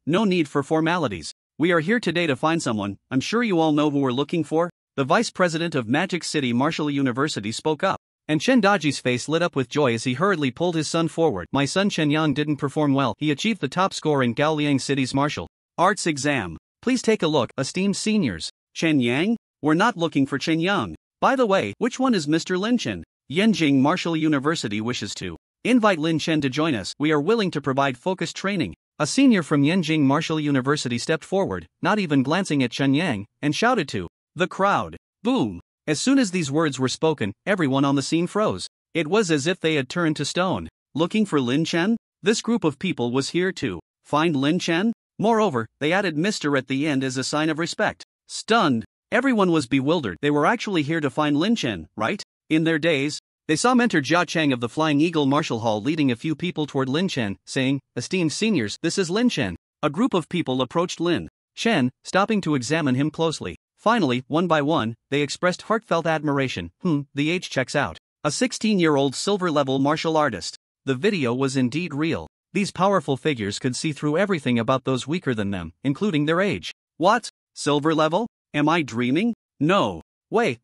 No need for formalities. We are here today to find someone. I'm sure you all know who we're looking for. The vice president of Magic City Martial University spoke up. And Chen Daji's face lit up with joy as he hurriedly pulled his son forward. "My son Chen Yang didn't perform well. He achieved the top score in Gaoliang City's martial arts exam. Please take a look, esteemed seniors." "Chen Yang? We're not looking for Chen Yang. By the way, which one is Mr. Lin Chen?" "Yenjing Martial University wishes to invite Lin Chen to join us. We are willing to provide focused training." A senior from Yenjing Martial University stepped forward, not even glancing at Chen Yang, and shouted to the crowd. Boom! As soon as these words were spoken, everyone on the scene froze. It was as if they had turned to stone. Looking for Lin Chen? This group of people was here to find Lin Chen? Moreover, they added Mr. at the end as a sign of respect. Stunned, everyone was bewildered. They were actually here to find Lin Chen, right? In their days, they saw Mentor Jia Cheng of the Flying Eagle Martial Hall leading a few people toward Lin Chen, saying, "Esteemed seniors, this is Lin Chen." A group of people approached Lin Chen, stopping to examine him closely. Finally, one by one, they expressed heartfelt admiration. The age checks out. A 16-year-old silver-level martial artist. The video was indeed real. These powerful figures could see through everything about those weaker than them, including their age. What? Silver level? Am I dreaming? No way,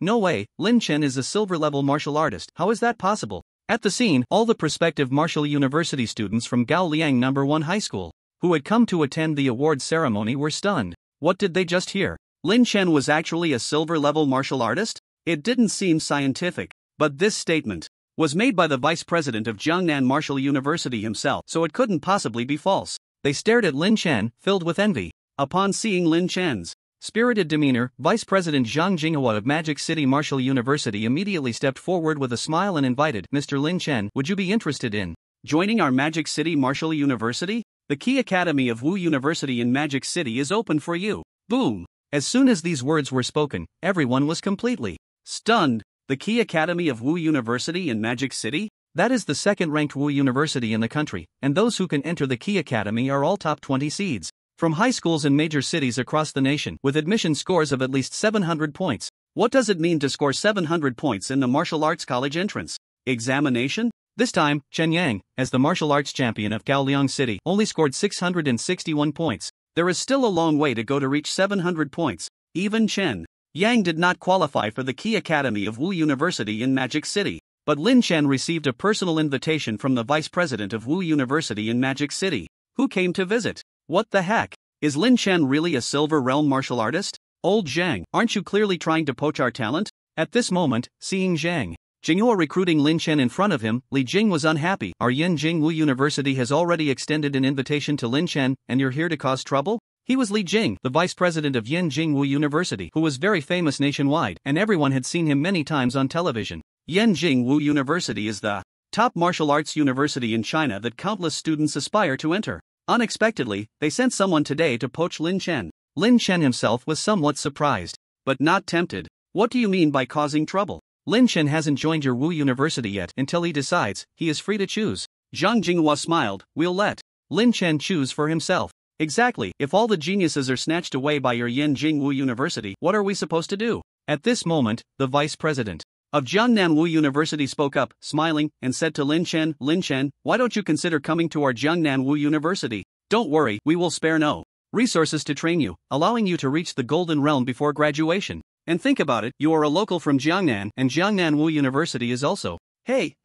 Lin Chen is a silver-level martial artist. How is that possible? At the scene, all the prospective martial university students from Gaoliang No. 1 High School, who had come to attend the award ceremony, were stunned. What did they just hear? Lin Chen was actually a silver-level martial artist? It didn't seem scientific. But this statement was made by the vice president of Jiangnan Martial University himself, so it couldn't possibly be false. They stared at Lin Chen, filled with envy. Upon seeing Lin Chen's spirited demeanor, Vice President Zhang Jinghua of Magic City Martial University immediately stepped forward with a smile and invited, "Mr. Lin Chen, would you be interested in joining our Magic City Martial University? The Key Academy of Wu University in Magic City is open for you." Boom! As soon as these words were spoken, everyone was completely stunned. The Key Academy of Wu University in Magic City? That is the second-ranked Wu University in the country, and those who can enter the Key Academy are all top 20 seeds from high schools in major cities across the nation, with admission scores of at least 700 points. What does it mean to score 700 points in the martial arts college entrance examination? This time, Chen Yang, as the martial arts champion of Gaoliang City, only scored 661 points. There is still a long way to go to reach 700 points. Even Chen Yang did not qualify for the Key Academy of Wu University in Magic City. But Lin Chen received a personal invitation from the vice president of Wu University in Magic City, who came to visit. What the heck? Is Lin Chen really a Silver Realm martial artist? Old Zhang, aren't you clearly trying to poach our talent? At this moment, seeing Zhang Jinghua recruiting Lin Chen in front of him, Li Jing was unhappy. Our Yenjing Wu University has already extended an invitation to Lin Chen, and you're here to cause trouble? He was Li Jing, the vice president of Yenjing Wu University, who was very famous nationwide, and everyone had seen him many times on television. Yenjing Wu University is the top martial arts university in China that countless students aspire to enter. Unexpectedly, they sent someone today to poach Lin Chen. Lin Chen himself was somewhat surprised, but not tempted. What do you mean by causing trouble? Lin Chen hasn't joined your Wu University yet. Until he decides, he is free to choose. Zhang Jinghua smiled. We'll let Lin Chen choose for himself. Exactly, if all the geniuses are snatched away by your Yen Jingwu University, what are we supposed to do? At this moment, the vice president of Jiangnanwu University spoke up, smiling, and said to Lin Chen, why don't you consider coming to our Jiangnanwu University? Don't worry, we will spare no resources to train you, allowing you to reach the golden realm before graduation. And think about it, you are a local from Jiangnan, and Jiangnanwu University is also. Hey,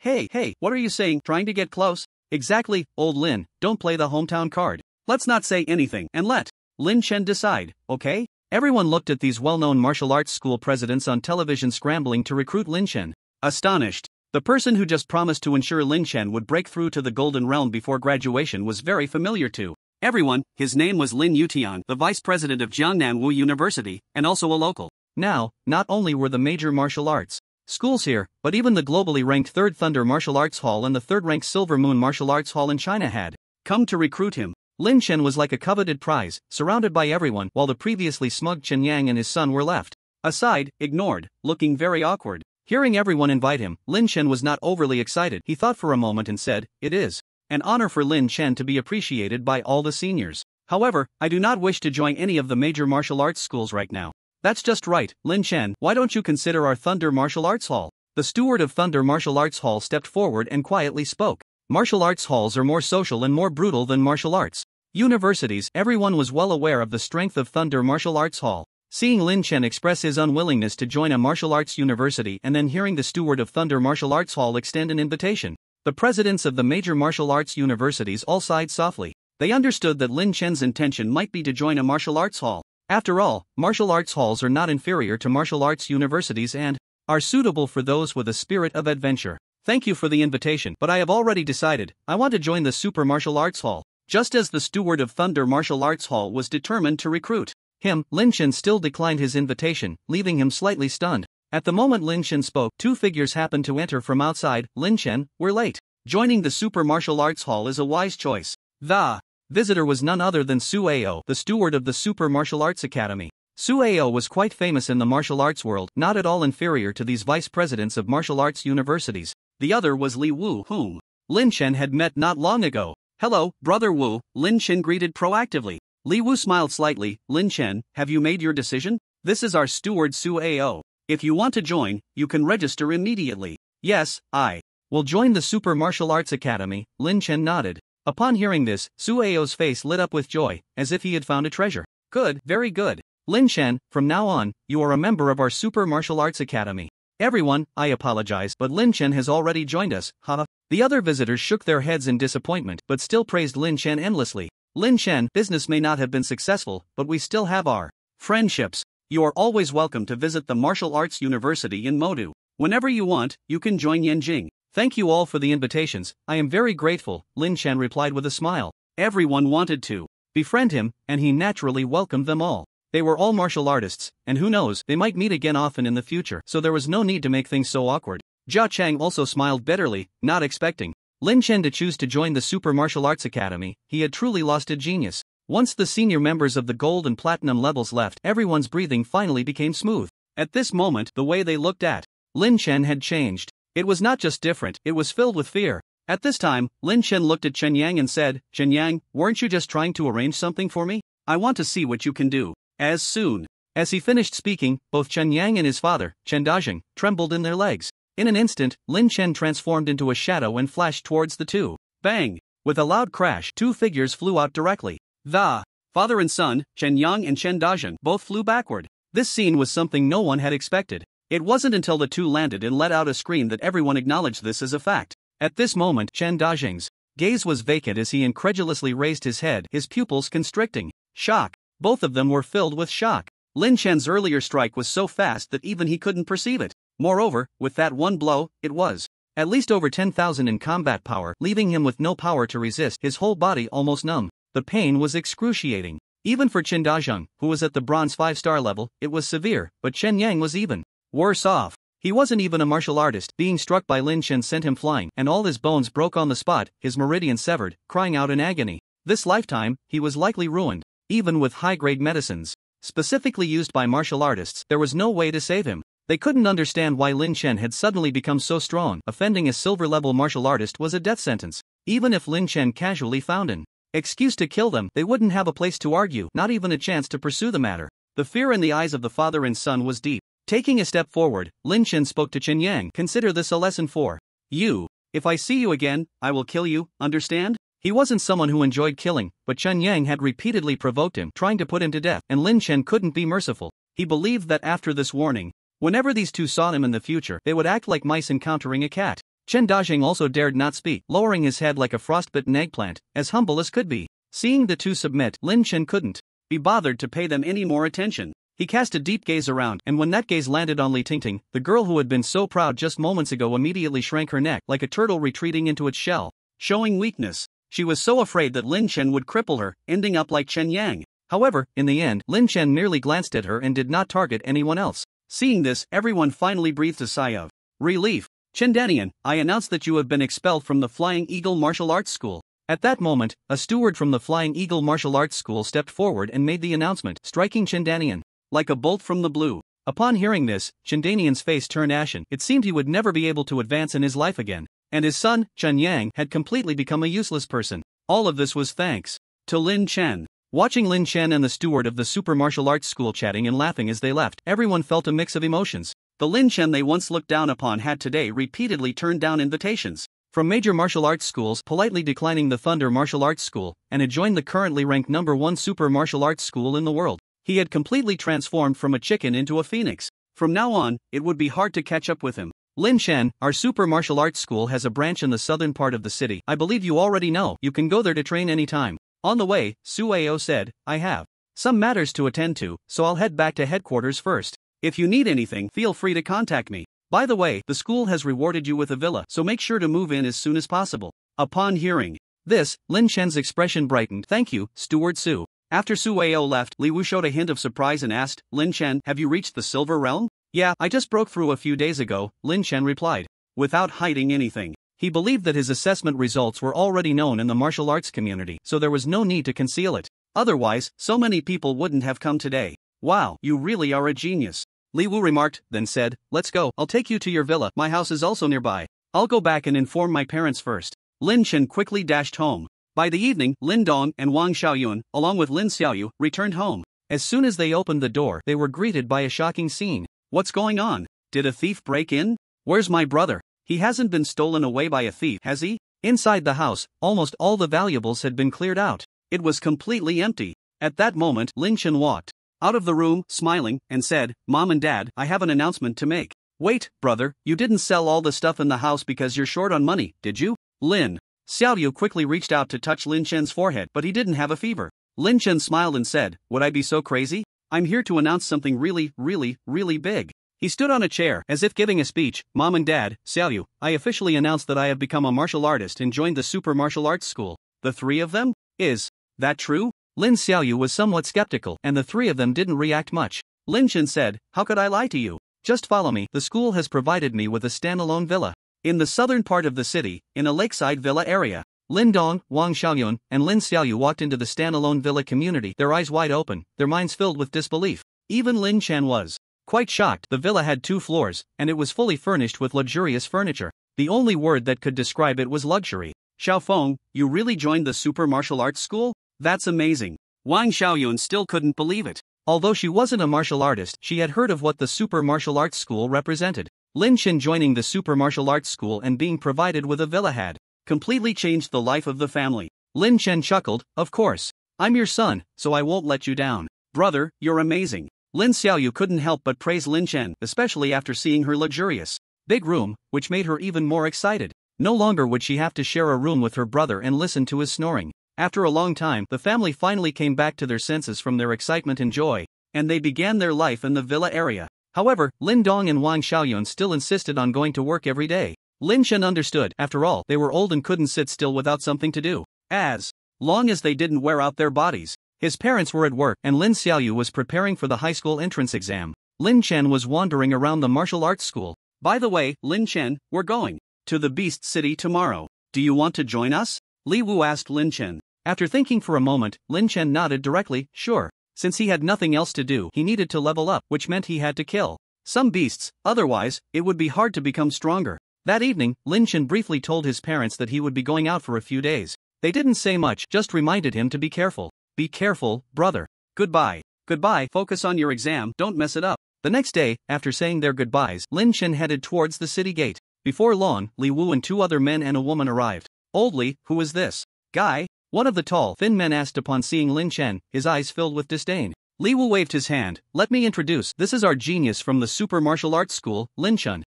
what are you saying, trying to get close? Exactly, old Lin, don't play the hometown card. Let's not say anything and let Lin Chen decide, okay? Everyone looked at these well-known martial arts school presidents on television scrambling to recruit Lin Chen. Astonished, the person who just promised to ensure Lin Chen would break through to the golden realm before graduation was very familiar to everyone. His name was Lin Yutian, the vice president of Jiangnanwu University, and also a local. Now, not only were the major martial arts schools here, but even the globally ranked 3rd Thunder Martial Arts Hall and the 3rd ranked Silver Moon Martial Arts Hall in China had come to recruit him. Lin Chen was like a coveted prize, surrounded by everyone, while the previously smug Chen Yang and his son were left aside, ignored, looking very awkward. Hearing everyone invite him, Lin Chen was not overly excited. He thought for a moment and said, it is an honor for Lin Chen to be appreciated by all the seniors. However, I do not wish to join any of the major martial arts schools right now. That's just right, Lin Chen, why don't you consider our Thunder Martial Arts Hall? The steward of Thunder Martial Arts Hall stepped forward and quietly spoke. Martial arts halls are more social and more brutal than martial arts universities. Everyone was well aware of the strength of Thunder Martial Arts Hall. Seeing Lin Chen express his unwillingness to join a martial arts university and then hearing the steward of Thunder Martial Arts Hall extend an invitation, the presidents of the major martial arts universities all sighed softly. They understood that Lin Chen's intention might be to join a martial arts hall. After all, martial arts halls are not inferior to martial arts universities and are suitable for those with a spirit of adventure. Thank you for the invitation, but I have already decided, I want to join the Super Martial Arts Hall. Just as the steward of Thunder Martial Arts Hall was determined to recruit him, Lin Chen still declined his invitation, leaving him slightly stunned. At the moment Lin Chen spoke, 2 figures happened to enter from outside. Lin Chen, we're late. Joining the Super Martial Arts Hall is a wise choice. The visitor was none other than Su Ao, the steward of the Super Martial Arts Academy. Su Ao was quite famous in the martial arts world, not at all inferior to these vice presidents of martial arts universities. The other was Li Wu, whom Lin Chen had met not long ago. Hello, Brother Wu, Lin Chen greeted proactively. Li Wu smiled slightly. Lin Chen, have you made your decision? This is our steward Su Ao. If you want to join, you can register immediately. Yes, I will join the Super Martial Arts Academy. Lin Chen nodded. Upon hearing this, Su Ao's face lit up with joy, as if he had found a treasure. Good, very good. Lin Chen, from now on, you are a member of our Super Martial Arts Academy. Everyone, I apologize, but Lin Chen has already joined us, haha. The other visitors shook their heads in disappointment, but still praised Lin Chen endlessly. Lin Chen, business may not have been successful, but we still have our friendships. You are always welcome to visit the Martial Arts University in Modu. Whenever you want, you can join Yanjing. Thank you all for the invitations, I am very grateful, Lin Chen replied with a smile. Everyone wanted to befriend him, and he naturally welcomed them all. They were all martial artists, and who knows, they might meet again often in the future, so there was no need to make things so awkward. Jia Chang also smiled bitterly, not expecting Lin Chen to choose to join the Super Martial Arts Academy. He had truly lost a genius. Once the senior members of the gold and platinum levels left, everyone's breathing finally became smooth. At this moment, the way they looked at Lin Chen had changed. It was not just different, it was filled with fear. At this time, Lin Chen looked at Chen Yang and said, Chen Yang, weren't you just trying to arrange something for me? I want to see what you can do. As soon as he finished speaking, both Chen Yang and his father, Chen Dazheng, trembled in their legs. In an instant, Lin Chen transformed into a shadow and flashed towards the two. Bang! With a loud crash, 2 figures flew out directly. The father and son, Chen Yang and Chen Dazheng, both flew backward. This scene was something no one had expected. It wasn't until the two landed and let out a scream that everyone acknowledged this as a fact. At this moment, Chen Dazheng's gaze was vacant as he incredulously raised his head, his pupils constricting. Shock. Both of them were filled with shock. Lin Chen's earlier strike was so fast that even he couldn't perceive it. Moreover, with that one blow, it was at least over 10,000 in combat power, leaving him with no power to resist, his whole body almost numb. The pain was excruciating. Even for Chen Dazheng, who was at the bronze 5-star level, it was severe, but Chen Yang was even worse off. He wasn't even a martial artist. Being struck by Lin Chen sent him flying, and all his bones broke on the spot, his meridian severed, crying out in agony. This lifetime, he was likely ruined. Even with high-grade medicines, specifically used by martial artists, there was no way to save him. They couldn't understand why Lin Chen had suddenly become so strong. Offending a silver-level martial artist was a death sentence. Even if Lin Chen casually found an excuse to kill them, they wouldn't have a place to argue, not even a chance to pursue the matter. The fear in the eyes of the father and son was deep. Taking a step forward, Lin Chen spoke to Chen Yang. Consider this a lesson for you. If I see you again, I will kill you, understand? He wasn't someone who enjoyed killing, but Chen Yang had repeatedly provoked him, trying to put him to death, and Lin Chen couldn't be merciful. He believed that after this warning, whenever these two saw him in the future, they would act like mice encountering a cat. Chen Dajing also dared not speak, lowering his head like a frostbitten eggplant, as humble as could be. Seeing the two submit, Lin Chen couldn't be bothered to pay them any more attention. He cast a deep gaze around, and when that gaze landed on Li Tingting, the girl who had been so proud just moments ago immediately shrank her neck like a turtle retreating into its shell, showing weakness. She was so afraid that Lin Chen would cripple her, ending up like Chen Yang. However, in the end, Lin Chen merely glanced at her and did not target anyone else. Seeing this, everyone finally breathed a sigh of relief. Chen Danian, I announce that you have been expelled from the Flying Eagle Martial Arts School. At that moment, a steward from the Flying Eagle Martial Arts School stepped forward and made the announcement, striking Chen Danian like a bolt from the blue. Upon hearing this, Chen Danian's face turned ashen. It seemed he would never be able to advance in his life again, and his son, Chen Yang, had completely become a useless person. All of this was thanks to Lin Chen. Watching Lin Chen and the steward of the Super Martial Arts School chatting and laughing as they left, everyone felt a mix of emotions. The Lin Chen they once looked down upon had today repeatedly turned down invitations from major martial arts schools, politely declining the Thunder Martial Arts School, and had joined the currently ranked #1 Super Martial Arts School in the world. He had completely transformed from a chicken into a phoenix. From now on, it would be hard to catch up with him. Lin Chen, our Super Martial Arts School has a branch in the southern part of the city. I believe you already know. You can go there to train anytime. On the way, Sueo said, I have some matters to attend to, so I'll head back to headquarters first. If you need anything, feel free to contact me. By the way, the school has rewarded you with a villa, so make sure to move in as soon as possible. Upon hearing this, Lin Chen's expression brightened. Thank you, Steward Su. After Sueo left, Li Wu showed a hint of surprise and asked, Lin Chen, have you reached the Silver Realm? Yeah, I just broke through a few days ago, Lin Chen replied, without hiding anything. He believed that his assessment results were already known in the martial arts community, so there was no need to conceal it. Otherwise, so many people wouldn't have come today. Wow, you really are a genius. Li Wu remarked, then said, let's go, I'll take you to your villa, my house is also nearby. I'll go back and inform my parents first. Lin Chen quickly dashed home. By the evening, Lin Dong and Wang Xiaoyun, along with Lin Xiaoyu, returned home. As soon as they opened the door, they were greeted by a shocking scene. What's going on? Did a thief break in? Where's my brother? He hasn't been stolen away by a thief, has he? Inside the house, almost all the valuables had been cleared out. It was completely empty. At that moment, Lin Chen walked out of the room, smiling, and said, Mom and Dad, I have an announcement to make. Wait, brother, you didn't sell all the stuff in the house because you're short on money, did you? Lin Xiaoyu quickly reached out to touch Lin Chen's forehead, but he didn't have a fever. Lin Chen smiled and said, would I be so crazy? I'm here to announce something really, really big. He stood on a chair, as if giving a speech. Mom and Dad, Xiaoyu, I officially announced that I have become a martial artist and joined the Super Martial Arts School. The three of them? Is that true? Lin Xiaoyu was somewhat skeptical, and the three of them didn't react much. Lin Chen said, how could I lie to you? Just follow me. The school has provided me with a standalone villa in the southern part of the city, in a lakeside villa area. Lin Dong, Wang Xiaoyun, and Lin Xiaoyu walked into the standalone villa community, their eyes wide open, their minds filled with disbelief. Even Lin Chen was quite shocked. The villa had 2 floors, and it was fully furnished with luxurious furniture. The only word that could describe it was luxury. Xiaofeng, you really joined the Super Martial Arts School? That's amazing. Wang Xiaoyun still couldn't believe it. Although she wasn't a martial artist, she had heard of what the Super Martial Arts School represented. Lin Chen joining the Super Martial Arts School and being provided with a villa had completely changed the life of the family. Lin Chen chuckled, of course. I'm your son, so I won't let you down. Brother, you're amazing. Lin Xiaoyu couldn't help but praise Lin Chen, especially after seeing her luxurious big room, which made her even more excited. No longer would she have to share a room with her brother and listen to his snoring. After a long time, the family finally came back to their senses from their excitement and joy, and they began their life in the villa area. However, Lin Dong and Wang Xiaoyun still insisted on going to work every day. Lin Chen understood. After all, they were old and couldn't sit still without something to do. As long as they didn't wear out their bodies. His parents were at work, and Lin Xiaoyu was preparing for the high school entrance exam. Lin Chen was wandering around the martial arts school. By the way, Lin Chen, we're going to the Beast City tomorrow. Do you want to join us? Li Wu asked Lin Chen. After thinking for a moment, Lin Chen nodded directly, sure. Since he had nothing else to do, he needed to level up, which meant he had to kill some beasts, otherwise, it would be hard to become stronger. That evening, Lin Chen briefly told his parents that he would be going out for a few days. They didn't say much, just reminded him to be careful. Be careful, brother. Goodbye. Goodbye, focus on your exam, don't mess it up. The next day, after saying their goodbyes, Lin Chen headed towards the city gate. Before long, Li Wu and 2 other men and a woman arrived. Old Li, who is this guy? One of the tall, thin men asked upon seeing Lin Chen, his eyes filled with disdain. Li Wu waved his hand. Let me introduce, this is our genius from the Super Martial Arts School, Lin Chen.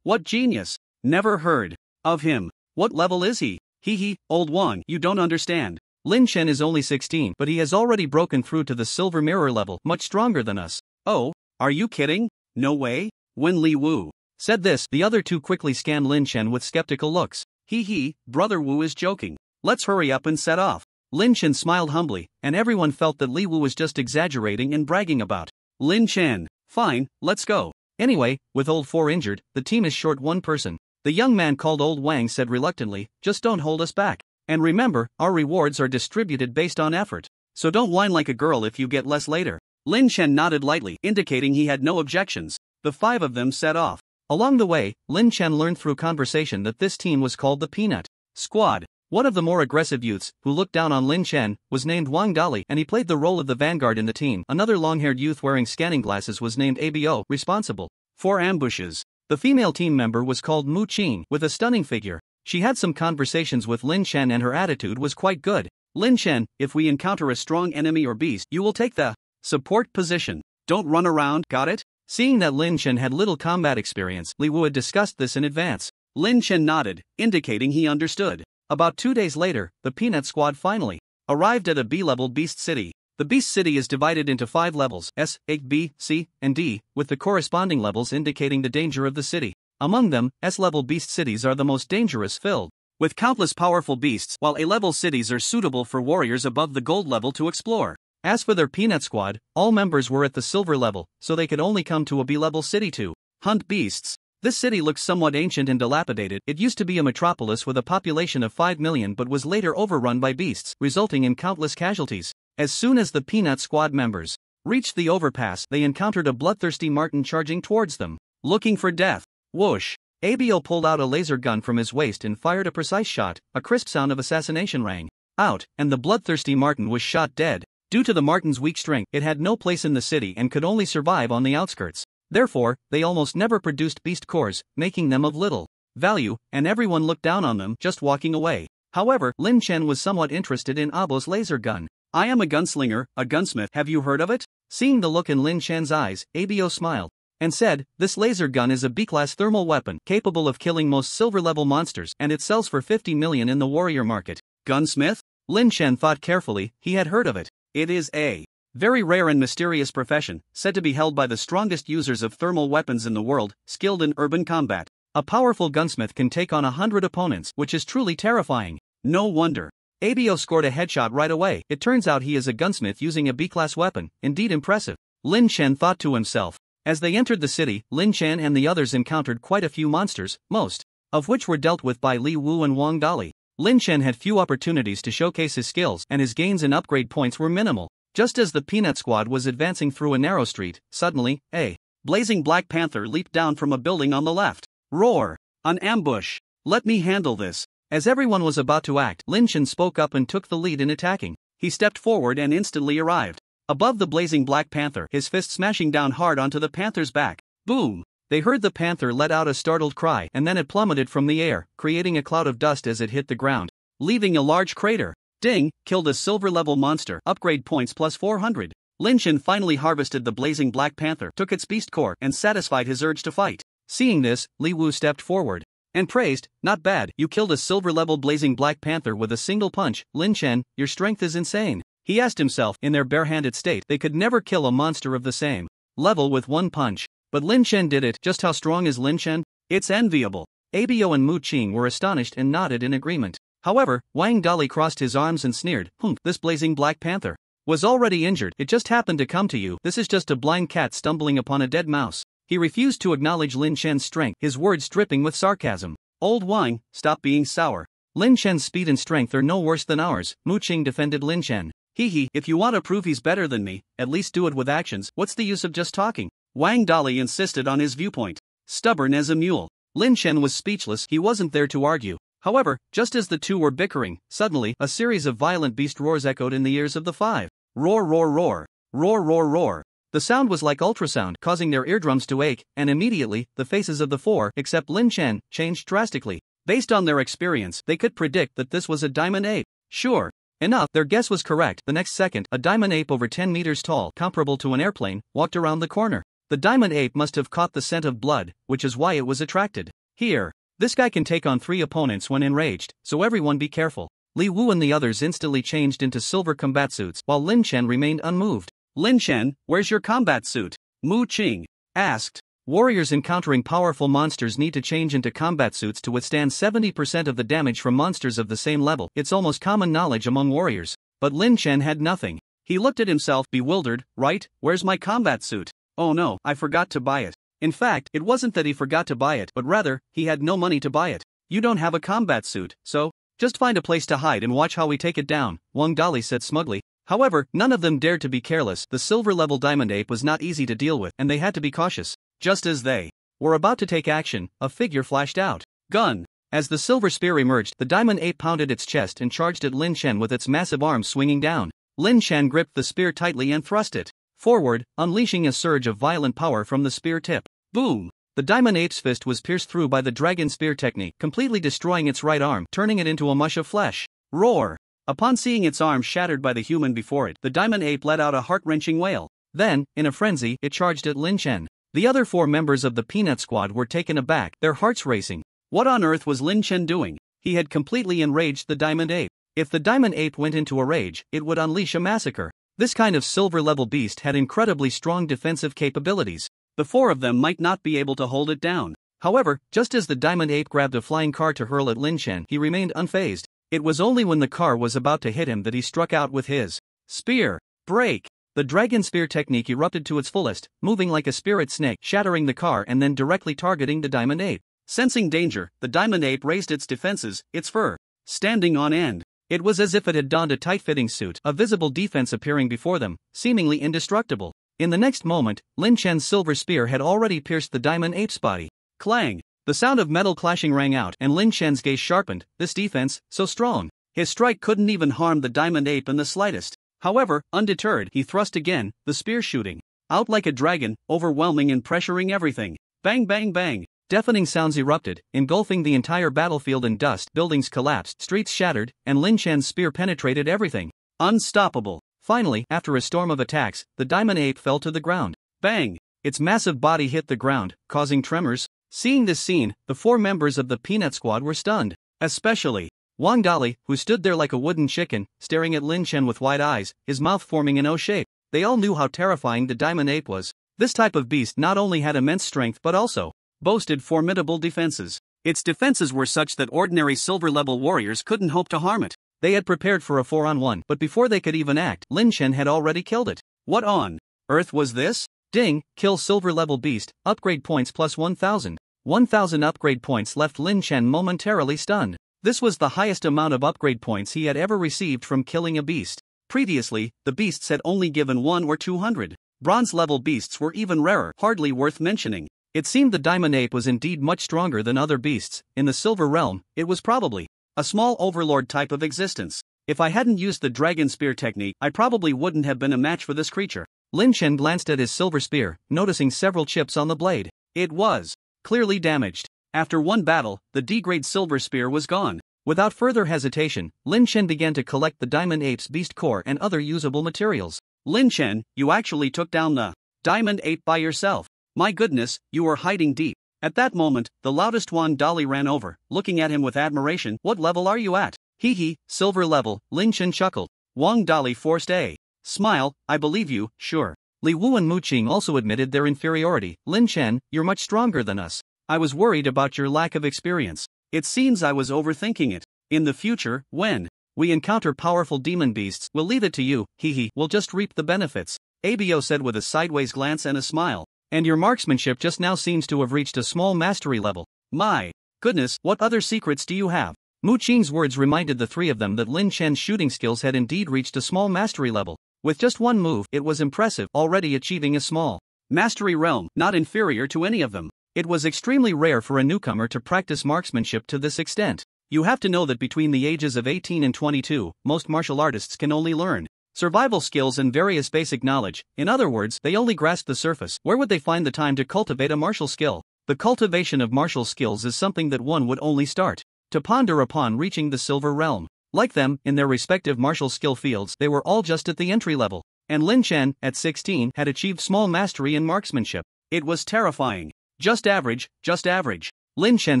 What genius? Never heard of him. What level is he? Hee, old Wang, you don't understand. Lin Chen is only 16, but he has already broken through to the silver mirror level, much stronger than us. Oh, are you kidding? No way? When Li Wu said this, the other 2 quickly scanned Lin Chen with skeptical looks. Hee, brother Wu is joking. Let's hurry up and set off. Lin Chen smiled humbly, and everyone felt that Li Wu was just exaggerating and bragging about Lin Chen. Fine, let's go. Anyway, with Old 4 injured, the team is short 1 person. The young man called Old Wang said reluctantly, just don't hold us back. And remember, our rewards are distributed based on effort. So don't whine like a girl if you get less later. Lin Chen nodded lightly, indicating he had no objections. The 5 of them set off. Along the way, Lin Chen learned through conversation that this team was called the Peanut Squad. One of the more aggressive youths, who looked down on Lin Chen, was named Wang Dali, and he played the role of the vanguard in the team. Another long-haired youth wearing scanning glasses was named Abo, responsible for ambushes. The female team member was called Mu Qing, with a stunning figure. She had some conversations with Lin Chen and her attitude was quite good. Lin Chen, if we encounter a strong enemy or beast, you will take the support position. Don't run around, got it? Seeing that Lin Chen had little combat experience, Li Wu had discussed this in advance. Lin Chen nodded, indicating he understood. About 2 days later, the Peanut Squad finally arrived at a B-level beast city. The beast city is divided into 5 levels, S, A, B, C, and D, with the corresponding levels indicating the danger of the city. Among them, S-level beast cities are the most dangerous, filled with countless powerful beasts, while A-level cities are suitable for warriors above the gold level to explore. As for their Peanut Squad, all members were at the silver level, so they could only come to a B-level city to hunt beasts. This city looks somewhat ancient and dilapidated. It used to be a metropolis with a population of 5 million but was later overrun by beasts, resulting in countless casualties. As soon as the Peanut Squad members reached the overpass, they encountered a bloodthirsty marten charging towards them, looking for death. Whoosh! Abo pulled out a laser gun from his waist and fired a precise shot. A crisp sound of assassination rang out, and the bloodthirsty marten was shot dead. Due to the marten's weak strength, it had no place in the city and could only survive on the outskirts. Therefore, they almost never produced beast cores, making them of little value, and everyone looked down on them, just walking away. However, Lin Chen was somewhat interested in Abo's laser gun. I am a gunslinger, a gunsmith, have you heard of it? Seeing the look in Lin Chen's eyes, Abo smiled and said, this laser gun is a B-class thermal weapon, capable of killing most silver-level monsters, and it sells for 50 million in the warrior market. Gunsmith? Lin Chen thought carefully, he had heard of it. It is a very rare and mysterious profession, said to be held by the strongest users of thermal weapons in the world, skilled in urban combat. A powerful gunsmith can take on 100 opponents, which is truly terrifying. No wonder Abo scored a headshot right away. It turns out he is a gunsmith using a B-class weapon, indeed impressive. Lin Chen thought to himself. As they entered the city, Lin Chen and the others encountered quite a few monsters, most of which were dealt with by Li Wu and Wang Dali. Lin Chen had few opportunities to showcase his skills, and his gains in upgrade points were minimal. Just as the Peanut Squad was advancing through a narrow street, suddenly, a blazing black panther leaped down from a building on the left. Roar! An ambush! Let me handle this. As everyone was about to act, Lin Chen spoke up and took the lead in attacking. He stepped forward and instantly arrived above the blazing black panther, his fist smashing down hard onto the panther's back. Boom! They heard the panther let out a startled cry, and then it plummeted from the air, creating a cloud of dust as it hit the ground, leaving a large crater. Ding! Killed a silver-level monster, upgrade points plus 400. Lin Chen finally harvested the blazing black panther, took its beast core, and satisfied his urge to fight. Seeing this, Li Wu stepped forward and praised, not bad, you killed a silver-level blazing black panther with a single punch. Lin Chen, your strength is insane. He asked himself, in their barehanded state, they could never kill a monster of the same level with one punch. But Lin Chen did it. Just how strong is Lin Chen? It's enviable. Abo and Mu Qing were astonished and nodded in agreement. However, Wang Dali crossed his arms and sneered, this blazing black panther was already injured, it just happened to come to you. This is just a blind cat stumbling upon a dead mouse. He refused to acknowledge Lin Chen's strength, his words dripping with sarcasm. Old Wang, stop being sour. Lin Chen's speed and strength are no worse than ours, Mu Qing defended Lin Chen. If you want to prove he's better than me, at least do it with actions. What's the use of just talking? Wang Dali insisted on his viewpoint. Stubborn as a mule. Lin Chen was speechless, he wasn't there to argue. However, just as the two were bickering, suddenly, a series of violent beast roars echoed in the ears of the five. Roar, roar, roar. Roar, roar, roar. The sound was like ultrasound, causing their eardrums to ache, and immediately, the faces of the four, except Lin Chen, changed drastically. Based on their experience, they could predict that this was a diamond ape. Sure enough, their guess was correct. The next second, a diamond ape over 10 meters tall, comparable to an airplane, walked around the corner. The diamond ape must have caught the scent of blood, which is why it was attracted. Here. This guy can take on 3 opponents when enraged, so everyone be careful. Li Wu and the others instantly changed into silver combat suits, while Lin Chen remained unmoved. Lin Chen, where's your combat suit? Mu Qing asked. Warriors encountering powerful monsters need to change into combat suits to withstand 70% of the damage from monsters of the same level. It's almost common knowledge among warriors. But Lin Chen had nothing. He looked at himself, bewildered. Right, where's my combat suit? Oh no, I forgot to buy it. In fact, it wasn't that he forgot to buy it, but rather, he had no money to buy it. You don't have a combat suit, so just find a place to hide and watch how we take it down, Wang Dali said smugly. However, none of them dared to be careless. The silver-level diamond ape was not easy to deal with, and they had to be cautious. Just as they were about to take action, a figure flashed out. Gun. As the silver spear emerged, the diamond ape pounded its chest and charged at Lin Chen with its massive arms swinging down. Lin Chen gripped the spear tightly and thrust it forward, unleashing a surge of violent power from the spear tip. Boom! The diamond ape's fist was pierced through by the dragon spear technique, completely destroying its right arm, turning it into a mush of flesh. Roar! Upon seeing its arm shattered by the human before it, the diamond ape let out a heart-wrenching wail. Then, in a frenzy, it charged at Lin Chen. The other 4 members of the Peanut Squad were taken aback, their hearts racing. What on earth was Lin Chen doing? He had completely enraged the diamond ape. If the diamond ape went into a rage, it would unleash a massacre. This kind of silver-level beast had incredibly strong defensive capabilities. The 4 of them might not be able to hold it down. However, just as the diamond ape grabbed a flying car to hurl at Lin Chen, he remained unfazed. It was only when the car was about to hit him that he struck out with his spear. Break! The dragon spear technique erupted to its fullest, moving like a spirit snake, shattering the car and then directly targeting the diamond ape. Sensing danger, the diamond ape raised its defenses, its fur standing on end. It was as if it had donned a tight-fitting suit, a visible defense appearing before them, seemingly indestructible. In the next moment, Lin Chen's silver spear had already pierced the diamond ape's body. Clang! The sound of metal clashing rang out, and Lin Chen's gaze sharpened. This defense, so strong. His strike couldn't even harm the diamond ape in the slightest. However, undeterred, he thrust again, the spear shooting out like a dragon, overwhelming and pressuring everything. Bang, bang, bang! Deafening sounds erupted, engulfing the entire battlefield in dust. Buildings collapsed, streets shattered, and Lin Chen's spear penetrated everything. Unstoppable. Finally, after a storm of attacks, the diamond ape fell to the ground. Bang! Its massive body hit the ground, causing tremors. Seeing this scene, the 4 members of the Peanut Squad were stunned. Especially Wang Dali, who stood there like a wooden chicken, staring at Lin Chen with wide eyes, his mouth forming an O shape. They all knew how terrifying the diamond ape was. This type of beast not only had immense strength but also boasted formidable defenses. Its defenses were such that ordinary silver-level warriors couldn't hope to harm it. They had prepared for a 4-on-1, but before they could even act, Lin Chen had already killed it. What on earth was this? Ding! Kill silver-level beast, upgrade points plus 1,000. 1,000 upgrade points left Lin Chen momentarily stunned. This was the highest amount of upgrade points he had ever received from killing a beast. Previously, the beasts had only given 1 or 200. Bronze-level beasts were even rarer, hardly worth mentioning. It seemed the diamond ape was indeed much stronger than other beasts. In the silver realm, it was probably a small overlord type of existence. If I hadn't used the dragon spear technique, I probably wouldn't have been a match for this creature. Lin Chen glanced at his silver spear, noticing several chips on the blade. It was clearly damaged. After one battle, the D-grade silver spear was gone. Without further hesitation, Lin Chen began to collect the diamond ape's beast core and other usable materials. Lin Chen, you actually took down the diamond ape by yourself. My goodness, you were hiding deep. At that moment, the loudest Wang Dali ran over, looking at him with admiration. What level are you at? Hee hee, silver level, Lin Chen chuckled. Wang Dali forced a smile. I believe you, sure. Li Wu and Mu Qing also admitted their inferiority. Lin Chen, you're much stronger than us. I was worried about your lack of experience. It seems I was overthinking it. In the future, when we encounter powerful demon beasts, we'll leave it to you. Hee hee, we'll just reap the benefits. Abo said with a sideways glance and a smile. And your marksmanship just now seems to have reached a small mastery level. My goodness, what other secrets do you have? Mu Qing's words reminded the 3 of them that Lin Chen's shooting skills had indeed reached a small mastery level. With just one move, it was impressive, already achieving a small mastery realm, not inferior to any of them. It was extremely rare for a newcomer to practice marksmanship to this extent. You have to know that between the ages of 18 and 22, most martial artists can only learn survival skills and various basic knowledge. In other words, they only grasp the surface. Where would they find the time to cultivate a martial skill? The cultivation of martial skills is something that one would only start to ponder upon reaching the silver realm. Like them, in their respective martial skill fields, they were all just at the entry level. And Lin Chen, at 16, had achieved small mastery in marksmanship. It was terrifying. Just average, just average. Lin Chen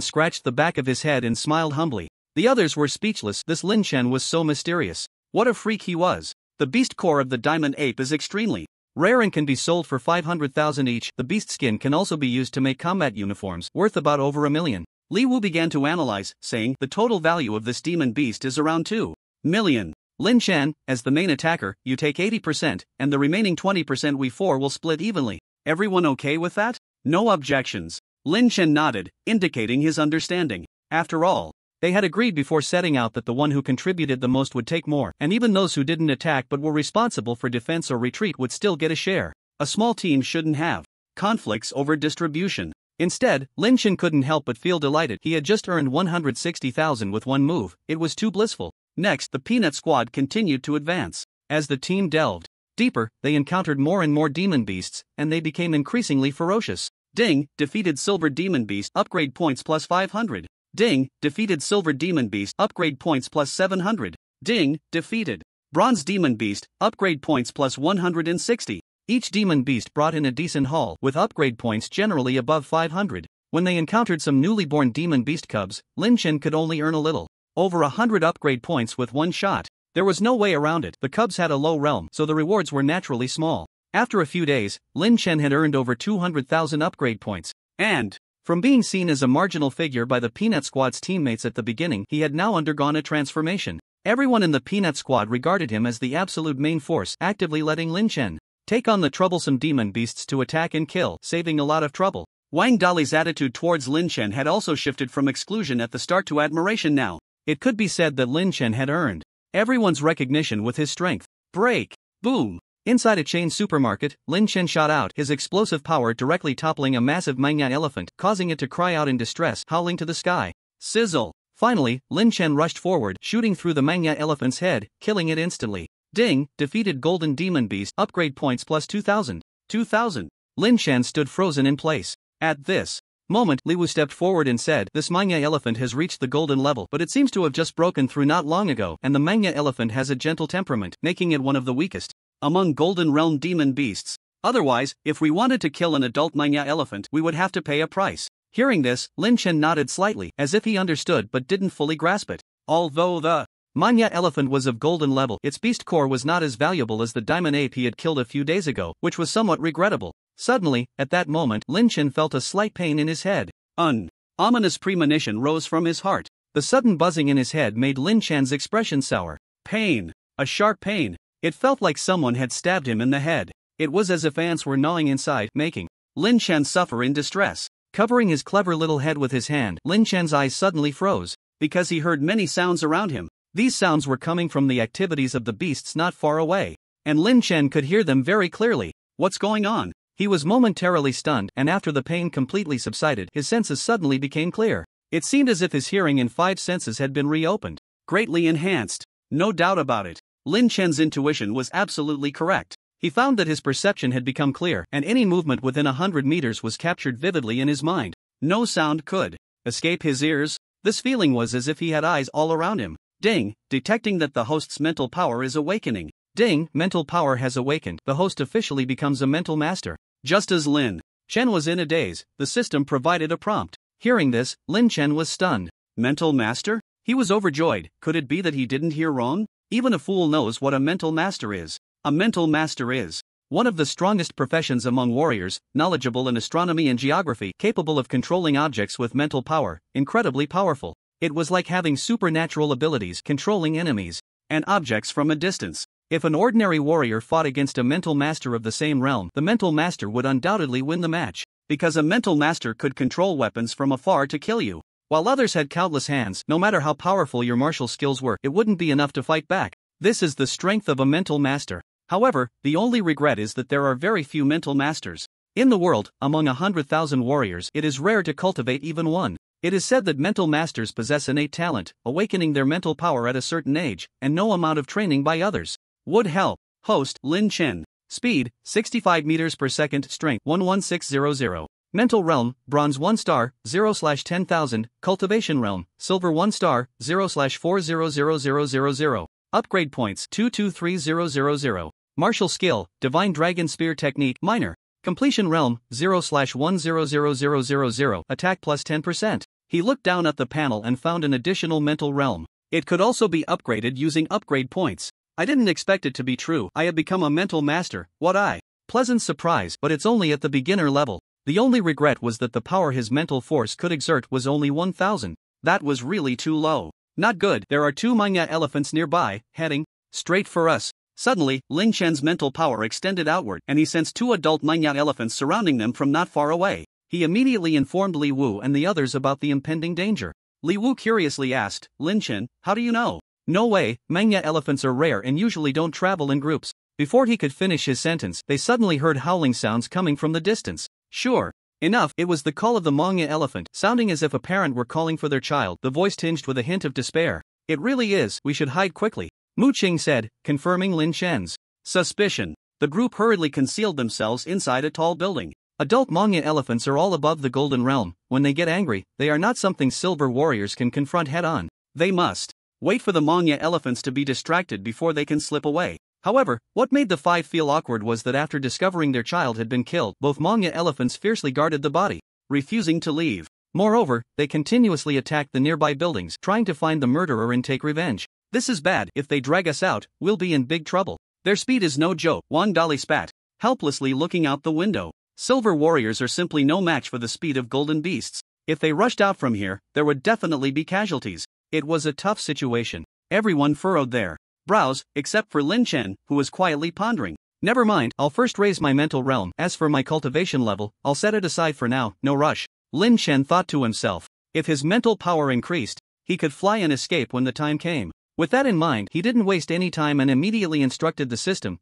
scratched the back of his head and smiled humbly. The others were speechless. This Lin Chen was so mysterious. What a freak he was. The beast core of the diamond ape is extremely rare and can be sold for 500,000 each. The beast skin can also be used to make combat uniforms, worth about over $1 million. Li Wu began to analyze, saying, the total value of this demon beast is around 2 million. Lin Chen, as the main attacker, you take 80%, and the remaining 20% we four will split evenly. Everyone okay with that? No objections. Lin Chen nodded, indicating his understanding. After all, they had agreed before setting out that the one who contributed the most would take more, and even those who didn't attack but were responsible for defense or retreat would still get a share. A small team shouldn't have conflicts over distribution. Instead, Lin Chen couldn't help but feel delighted. He had just earned 160,000 with one move. It was too blissful. Next, the Peanut Squad continued to advance. As the team delved deeper, they encountered more and more demon beasts, and they became increasingly ferocious. Ding, defeated Silver Demon Beast, upgrade points plus 500. Ding, defeated Silver Demon Beast, upgrade points plus 700. Ding, defeated Bronze Demon Beast, upgrade points plus 160. Each demon beast brought in a decent haul, with upgrade points generally above 500. When they encountered some newly born demon beast cubs, Lin Chen could only earn a little over 100 upgrade points with one shot. There was no way around it. The cubs had a low realm, so the rewards were naturally small. After a few days, Lin Chen had earned over 200,000 upgrade points. And, from being seen as a marginal figure by the Peanut Squad's teammates at the beginning, he had now undergone a transformation. Everyone in the Peanut Squad regarded him as the absolute main force, actively letting Lin Chen take on the troublesome demon beasts to attack and kill, saving a lot of trouble. Wang Dali's attitude towards Lin Chen had also shifted from exclusion at the start to admiration now. It could be said that Lin Chen had earned everyone's recognition with his strength. Break! Boom! Inside a chain supermarket, Lin Chen shot out, his explosive power directly toppling a massive Manga elephant, causing it to cry out in distress, howling to the sky. Sizzle! Finally, Lin Chen rushed forward, shooting through the Manga elephant's head, killing it instantly. Ding, defeated Golden Demon Beast, upgrade points plus 2,000. 2,000. Lin Chen stood frozen in place. At this moment, Li Wu stepped forward and said, this Manga elephant has reached the golden level, but it seems to have just broken through not long ago, and the Manga elephant has a gentle temperament, making it one of the weakest among Golden Realm demon beasts. Otherwise, if we wanted to kill an adult Manga elephant, we would have to pay a price. Hearing this, Lin Chen nodded slightly, as if he understood but didn't fully grasp it. Although the Manga elephant was of golden level, its beast core was not as valuable as the diamond ape he had killed a few days ago, which was somewhat regrettable. Suddenly, at that moment, Lin Chen felt a slight pain in his head. An ominous premonition rose from his heart. The sudden buzzing in his head made Lin Chen's expression sour. Pain. A sharp pain. It felt like someone had stabbed him in the head. It was as if ants were gnawing inside, making Lin Chen suffer in distress. Covering his clever little head with his hand, Lin Chen's eyes suddenly froze, because he heard many sounds around him. These sounds were coming from the activities of the beasts not far away, and Lin Chen could hear them very clearly. What's going on? He was momentarily stunned, and after the pain completely subsided, his senses suddenly became clear. It seemed as if his hearing in 5 senses had been reopened, greatly enhanced. No doubt about it. Lin Chen's intuition was absolutely correct. He found that his perception had become clear, and any movement within 100 meters was captured vividly in his mind. No sound could escape his ears. This feeling was as if he had eyes all around him. Ding, detecting that the host's mental power is awakening. Ding, mental power has awakened. The host officially becomes a mental master. Just as Lin Chen was in a daze, the system provided a prompt. Hearing this, Lin Chen was stunned. Mental master? He was overjoyed. Could it be that he didn't hear wrong? Even a fool knows what a mental master is. A mental master is one of the strongest professions among warriors, knowledgeable in astronomy and geography, capable of controlling objects with mental power, incredibly powerful. It was like having supernatural abilities, controlling enemies and objects from a distance. If an ordinary warrior fought against a mental master of the same realm, the mental master would undoubtedly win the match, because a mental master could control weapons from afar to kill you. While others had countless hands, no matter how powerful your martial skills were, it wouldn't be enough to fight back. This is the strength of a mental master. However, the only regret is that there are very few mental masters. In the world, among 100,000 warriors, it is rare to cultivate even one. It is said that mental masters possess innate talent, awakening their mental power at a certain age, and no amount of training by others would help. Host, Lin Chen. Speed, 65 meters per second. Strength, 11600. Mental Realm, Bronze 1 star, 0/10,000. Cultivation Realm, Silver 1 star, 0/400000. Upgrade points, 223000. Martial Skill, Divine Dragon Spear Technique, Minor. Completion Realm, 0/100000. Attack plus 10%. He looked down at the panel and found an additional mental realm. It could also be upgraded using upgrade points. I didn't expect it to be true. I have become a mental master. What I? Pleasant surprise, but it's only at the beginner level. The only regret was that the power his mental force could exert was only 1,000. That was really too low. Not good. There are 2 Manga elephants nearby, heading straight for us. Suddenly, Lin Chen's mental power extended outward, and he sensed 2 adult Manga elephants surrounding them from not far away. He immediately informed Li Wu and the others about the impending danger. Li Wu curiously asked, Lin Chen, how do you know? No way, Manga elephants are rare and usually don't travel in groups. Before he could finish his sentence, they suddenly heard howling sounds coming from the distance. Sure enough, it was the call of the Manga elephant, sounding as if a parent were calling for their child, the voice tinged with a hint of despair. It really is. We should hide quickly, Mu Qing said, confirming Lin Chen's suspicion. The group hurriedly concealed themselves inside a tall building. Adult Manga elephants are all above the Golden Realm. When they get angry, they are not something silver warriors can confront head-on. They must wait for the Manga elephants to be distracted before they can slip away. However, what made the 5 feel awkward was that after discovering their child had been killed, both Manga elephants fiercely guarded the body, refusing to leave. Moreover, they continuously attacked the nearby buildings, trying to find the murderer and take revenge. This is bad. If they drag us out, we'll be in big trouble. Their speed is no joke. Wang Dali spat, helplessly looking out the window. Silver warriors are simply no match for the speed of golden beasts. If they rushed out from here, there would definitely be casualties. It was a tough situation. Everyone furrowed their brows, except for Lin Chen, who was quietly pondering. Never mind, I'll first raise my mental realm. As for my cultivation level, I'll set it aside for now, no rush. Lin Chen thought to himself. If his mental power increased, he could fly and escape when the time came. With that in mind, he didn't waste any time and immediately instructed the system,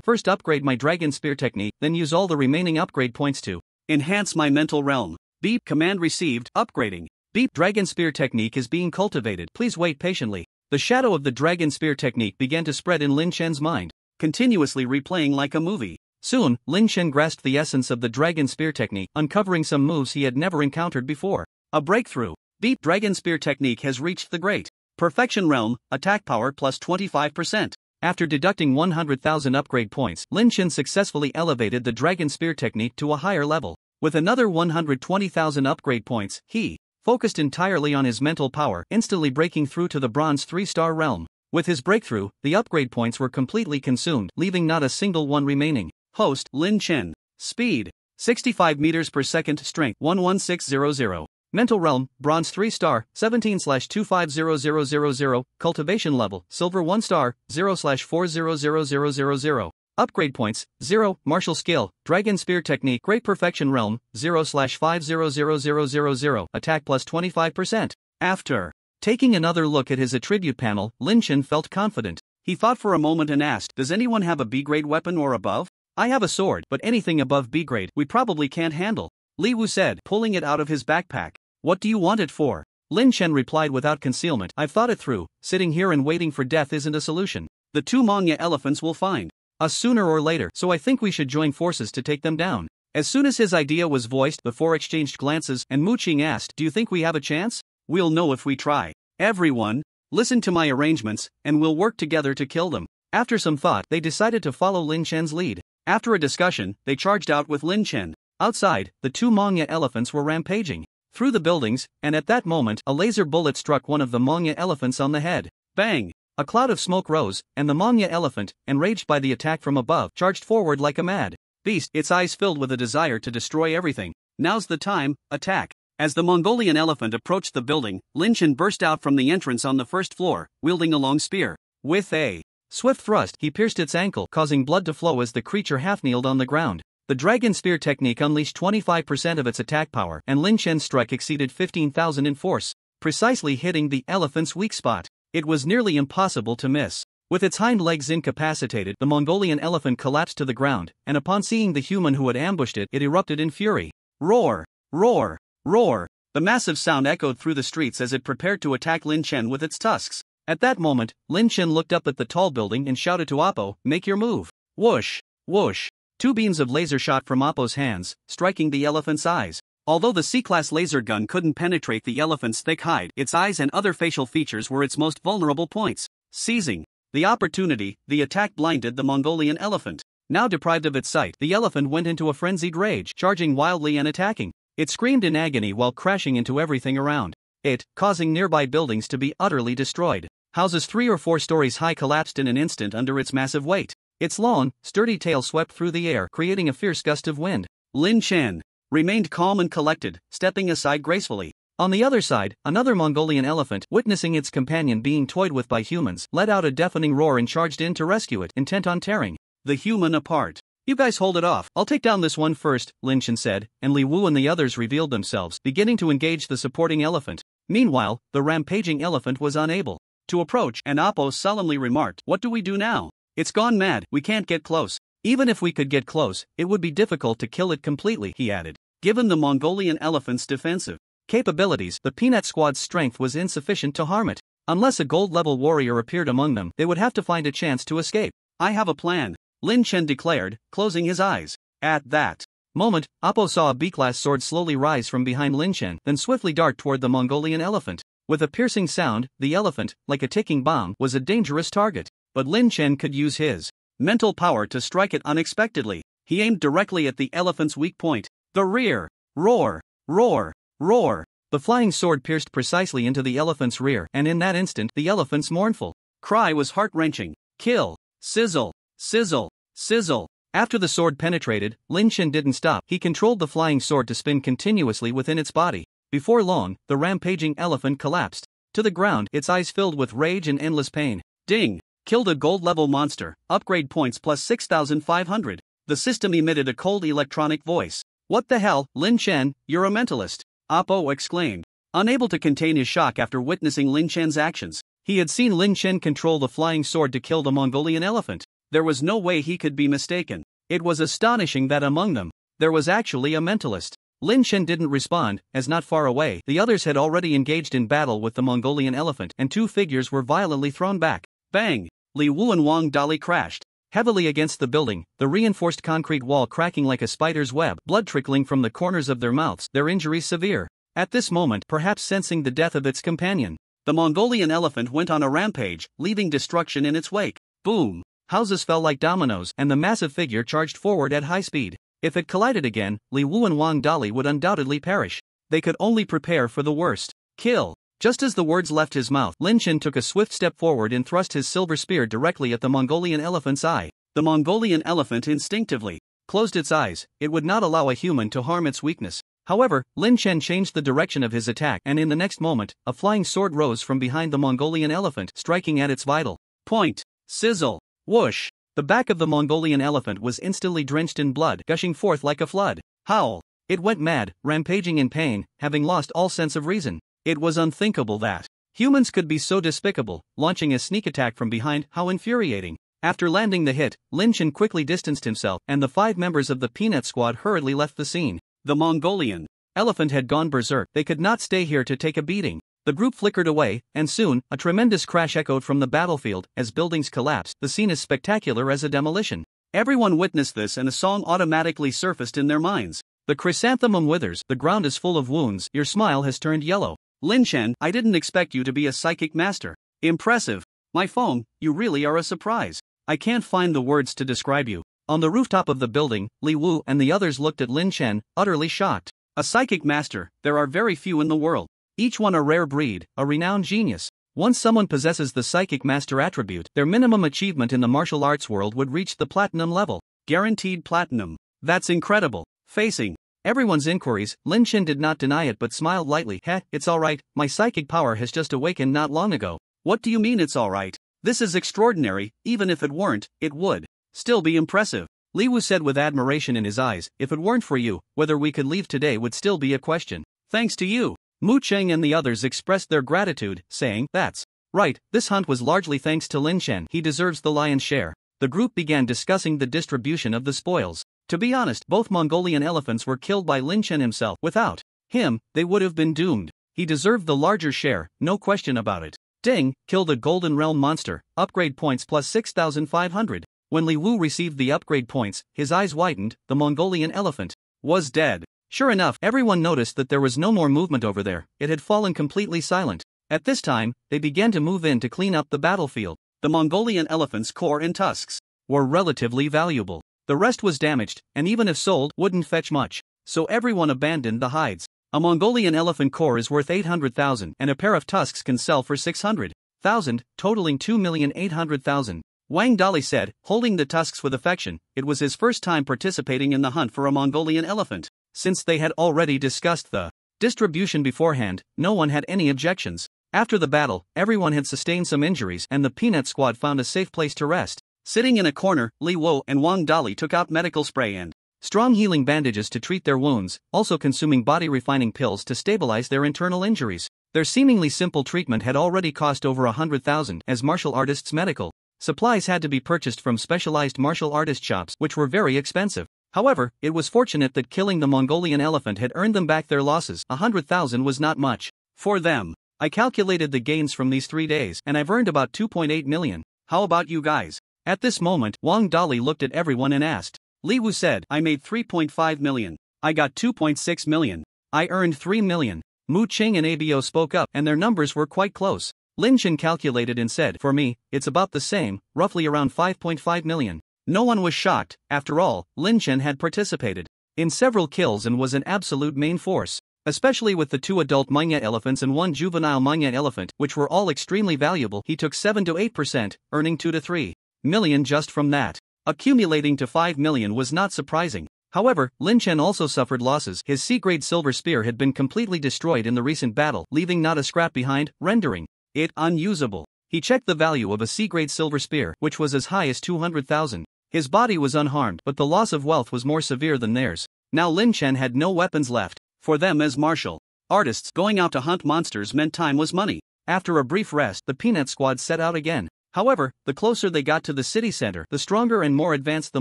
first upgrade my Dragon Spear technique, then use all the remaining upgrade points to enhance my mental realm. Beep, command received, upgrading. Beep, Dragon Spear technique is being cultivated. Please wait patiently. The shadow of the Dragon Spear technique began to spread in Lin Chen's mind, continuously replaying like a movie. Soon, Lin Chen grasped the essence of the Dragon Spear technique, uncovering some moves he had never encountered before. A breakthrough. Beep, Dragon Spear technique has reached the great Perfection Realm, attack power plus 25%. After deducting 100,000 upgrade points, Lin Chen successfully elevated the Dragon Spear technique to a higher level. With another 120,000 upgrade points, he focused entirely on his mental power, instantly breaking through to the Bronze 3-star realm. With his breakthrough, the upgrade points were completely consumed, leaving not a single one remaining. Host, Lin Chen. Speed, 65 meters per second. Strength, 11600. Mental Realm, Bronze 3 star, 17/250000. Cultivation Level, Silver 1 star, 0/400000. Upgrade points, 0. Martial Skill, Dragon Spear Technique, Great Perfection Realm, 0/500000. Attack plus 25%. After taking another look at his attribute panel, Lin Chen felt confident. He thought for a moment and asked, does anyone have a B-grade weapon or above? I have a sword, but anything above B-grade, we probably can't handle, Li Wu said, pulling it out of his backpack. What do you want it for? Lin Chen replied without concealment. I've thought it through. Sitting here and waiting for death isn't a solution. The 2 Manga elephants will find us sooner or later, so I think we should join forces to take them down. As soon as his idea was voiced, the 4 exchanged glances, and Mu Qing asked, do you think we have a chance? We'll know if we try. Everyone, listen to my arrangements, and we'll work together to kill them. After some thought, they decided to follow Lin Chen's lead. After a discussion, they charged out with Lin Chen. Outside, the 2 Manga elephants were rampaging through the buildings, and at that moment, a laser bullet struck one of the Manga elephants on the head. Bang! A cloud of smoke rose, and the Manga elephant, enraged by the attack from above, charged forward like a mad beast, its eyes filled with a desire to destroy everything. Now's the time, attack. As the Mongolian elephant approached the building, Lin Chen burst out from the entrance on the first floor, wielding a long spear. With a swift thrust, he pierced its ankle, causing blood to flow as the creature half-kneeled on the ground. The Dragon Spear technique unleashed 25% of its attack power, and Lin Chen's strike exceeded 15,000 in force, precisely hitting the elephant's weak spot. It was nearly impossible to miss. With its hind legs incapacitated, the Mongolian elephant collapsed to the ground, and upon seeing the human who had ambushed it, it erupted in fury. Roar! Roar! Roar! The massive sound echoed through the streets as it prepared to attack Lin Chen with its tusks. At that moment, Lin Chen looked up at the tall building and shouted to Oppo, "Make your move." Whoosh! Whoosh! Two beams of laser shot from Oppo's hands, striking the elephant's eyes. Although the C-class laser gun couldn't penetrate the elephant's thick hide, its eyes and other facial features were its most vulnerable points. Seizing the opportunity, the attack blinded the Mongolian elephant. Now deprived of its sight, the elephant went into a frenzied rage, charging wildly and attacking. It screamed in agony while crashing into everything around it, causing nearby buildings to be utterly destroyed. Houses 3 or 4 stories high collapsed in an instant under its massive weight. Its long, sturdy tail swept through the air, creating a fierce gust of wind. Lin Chen remained calm and collected, stepping aside gracefully. On the other side, another Mongolian elephant, witnessing its companion being toyed with by humans, let out a deafening roar and charged in to rescue it, intent on tearing the human apart. "You guys hold it off, I'll take down this one first," Lin Chen said, and Li Wu and the others revealed themselves, beginning to engage the supporting elephant. Meanwhile, the rampaging elephant was unable to approach, and Oppo solemnly remarked, "What do we do now? It's gone mad, we can't get close." "Even if we could get close, it would be difficult to kill it completely," he added. Given the Mongolian elephant's defensive capabilities, the Peanut Squad's strength was insufficient to harm it. Unless a gold-level warrior appeared among them, they would have to find a chance to escape. "I have a plan," Lin Chen declared, closing his eyes. At that moment, Oppo saw a B-class sword slowly rise from behind Lin Chen, then swiftly dart toward the Mongolian elephant. With a piercing sound, the elephant, like a ticking bomb, was a dangerous target. But Lin Chen could use his mental power to strike it unexpectedly. He aimed directly at the elephant's weak point, the rear. Roar! Roar! Roar! The flying sword pierced precisely into the elephant's rear, and in that instant, the elephant's mournful cry was heart-wrenching. Kill! Sizzle! Sizzle! Sizzle! After the sword penetrated, Lin Chen didn't stop. He controlled the flying sword to spin continuously within its body. Before long, the rampaging elephant collapsed to the ground, its eyes filled with rage and endless pain. Ding! Killed a gold-level monster, upgrade points plus 6,500. The system emitted a cold electronic voice. "What the hell, Lin Chen, you're a mentalist," Oppo exclaimed. Unable to contain his shock after witnessing Lin Chen's actions, he had seen Lin Chen control the flying sword to kill the Mongolian elephant. There was no way he could be mistaken. It was astonishing that among them, there was actually a mentalist. Lin Chen didn't respond, as not far away, the others had already engaged in battle with the Mongolian elephant, and two figures were violently thrown back. Bang! Li Wu and Wang Dali crashed heavily against the building, the reinforced concrete wall cracking like a spider's web, blood trickling from the corners of their mouths, their injuries severe. At this moment, perhaps sensing the death of its companion, the Mongolian elephant went on a rampage, leaving destruction in its wake. Boom! Houses fell like dominoes, and the massive figure charged forward at high speed. If it collided again, Li Wu and Wang Dali would undoubtedly perish. They could only prepare for the worst. Kill! Just as the words left his mouth, Lin Chen took a swift step forward and thrust his silver spear directly at the Mongolian elephant's eye. The Mongolian elephant instinctively closed its eyes. It would not allow a human to harm its weakness. However, Lin Chen changed the direction of his attack, and in the next moment, a flying sword rose from behind the Mongolian elephant, striking at its vital point. Sizzle! Whoosh! The back of the Mongolian elephant was instantly drenched in blood, gushing forth like a flood. Howl! It went mad, rampaging in pain, having lost all sense of reason. It was unthinkable that humans could be so despicable, launching a sneak attack from behind. How infuriating. After landing the hit, Lin Chen quickly distanced himself, and the 5 members of the Peanut Squad hurriedly left the scene. The Mongolian elephant had gone berserk. They could not stay here to take a beating. The group flickered away, and soon, a tremendous crash echoed from the battlefield. As buildings collapsed, the scene is spectacular as a demolition. Everyone witnessed this, and a song automatically surfaced in their minds. The chrysanthemum withers, the ground is full of wounds, your smile has turned yellow. Lin Chen, I didn't expect you to be a psychic master. Impressive. My phone, you really are a surprise. I can't find the words to describe you. On the rooftop of the building, Li Wu and the others looked at Lin Chen, utterly shocked. A psychic master, there are very few in the world. Each one a rare breed, a renowned genius. Once someone possesses the psychic master attribute, their minimum achievement in the martial arts world would reach the platinum level. Guaranteed platinum. That's incredible. Facing everyone's inquiries, Lin Chen did not deny it but smiled lightly. Heh, it's alright, my psychic power has just awakened not long ago. What do you mean it's alright? This is extraordinary. Even if it weren't, it would still be impressive. Li Wu said with admiration in his eyes, if it weren't for you, whether we could leave today would still be a question. Thanks to you. Mu Cheng and the others expressed their gratitude, saying, that's Right, this hunt was largely thanks to Lin Chen. He deserves the lion's share. The group began discussing the distribution of the spoils. To be honest, both Mongolian elephants were killed by Lin Chen himself. Without him, they would have been doomed. He deserved the larger share, no question about it. Ding killed a Golden Realm monster, upgrade points plus 6,500. When Li Wu received the upgrade points, his eyes widened. The Mongolian elephant was dead. Sure enough, everyone noticed that there was no more movement over there. It had fallen completely silent. At this time, they began to move in to clean up the battlefield. The Mongolian elephant's core and tusks were relatively valuable. The rest was damaged, and even if sold, wouldn't fetch much. So everyone abandoned the hides. A Mongolian elephant core is worth 800,000, and a pair of tusks can sell for 600,000, totaling 2,800,000. Wang Dali said, holding the tusks with affection. It was his first time participating in the hunt for a Mongolian elephant. Since they had already discussed the distribution beforehand, no one had any objections. After the battle, everyone had sustained some injuries and the Peanut Squad found a safe place to rest. Sitting in a corner, Li Wo and Wang Dali took out medical spray and strong healing bandages to treat their wounds, also consuming body-refining pills to stabilize their internal injuries. Their seemingly simple treatment had already cost over 100,000 as martial artists' medical supplies had to be purchased from specialized martial artist shops which were very expensive. However, it was fortunate that killing the Mongolian elephant had earned them back their losses. 100,000 was not much for them. I calculated the gains from these 3 days and I've earned about 2.8 million. How about you guys? At this moment, Wang Dali looked at everyone and asked. Li Wu said, I made 3.5 million. I got 2.6 million. I earned 3 million. Mu Qing and Abo spoke up and their numbers were quite close. Lin Chen calculated and said, for me, it's about the same, roughly around 5.5 million. No one was shocked. After all, Lin Chen had participated in several kills and was an absolute main force. Especially with the 2 adult Manga elephants and 1 juvenile Manga elephant, which were all extremely valuable. He took 7 to 8%, earning 2 to 3 million just from that. Accumulating to 5 million was not surprising. However, Lin Chen also suffered losses. His C-grade silver spear had been completely destroyed in the recent battle, leaving not a scrap behind, rendering it unusable. He checked the value of a C-grade silver spear, which was as high as 200,000. His body was unharmed, but the loss of wealth was more severe than theirs. Now Lin Chen had no weapons left. For them as martial artists, going out to hunt monsters meant time was money. After a brief rest, the Peanut Squad set out again. However, the closer they got to the city center, the stronger and more advanced the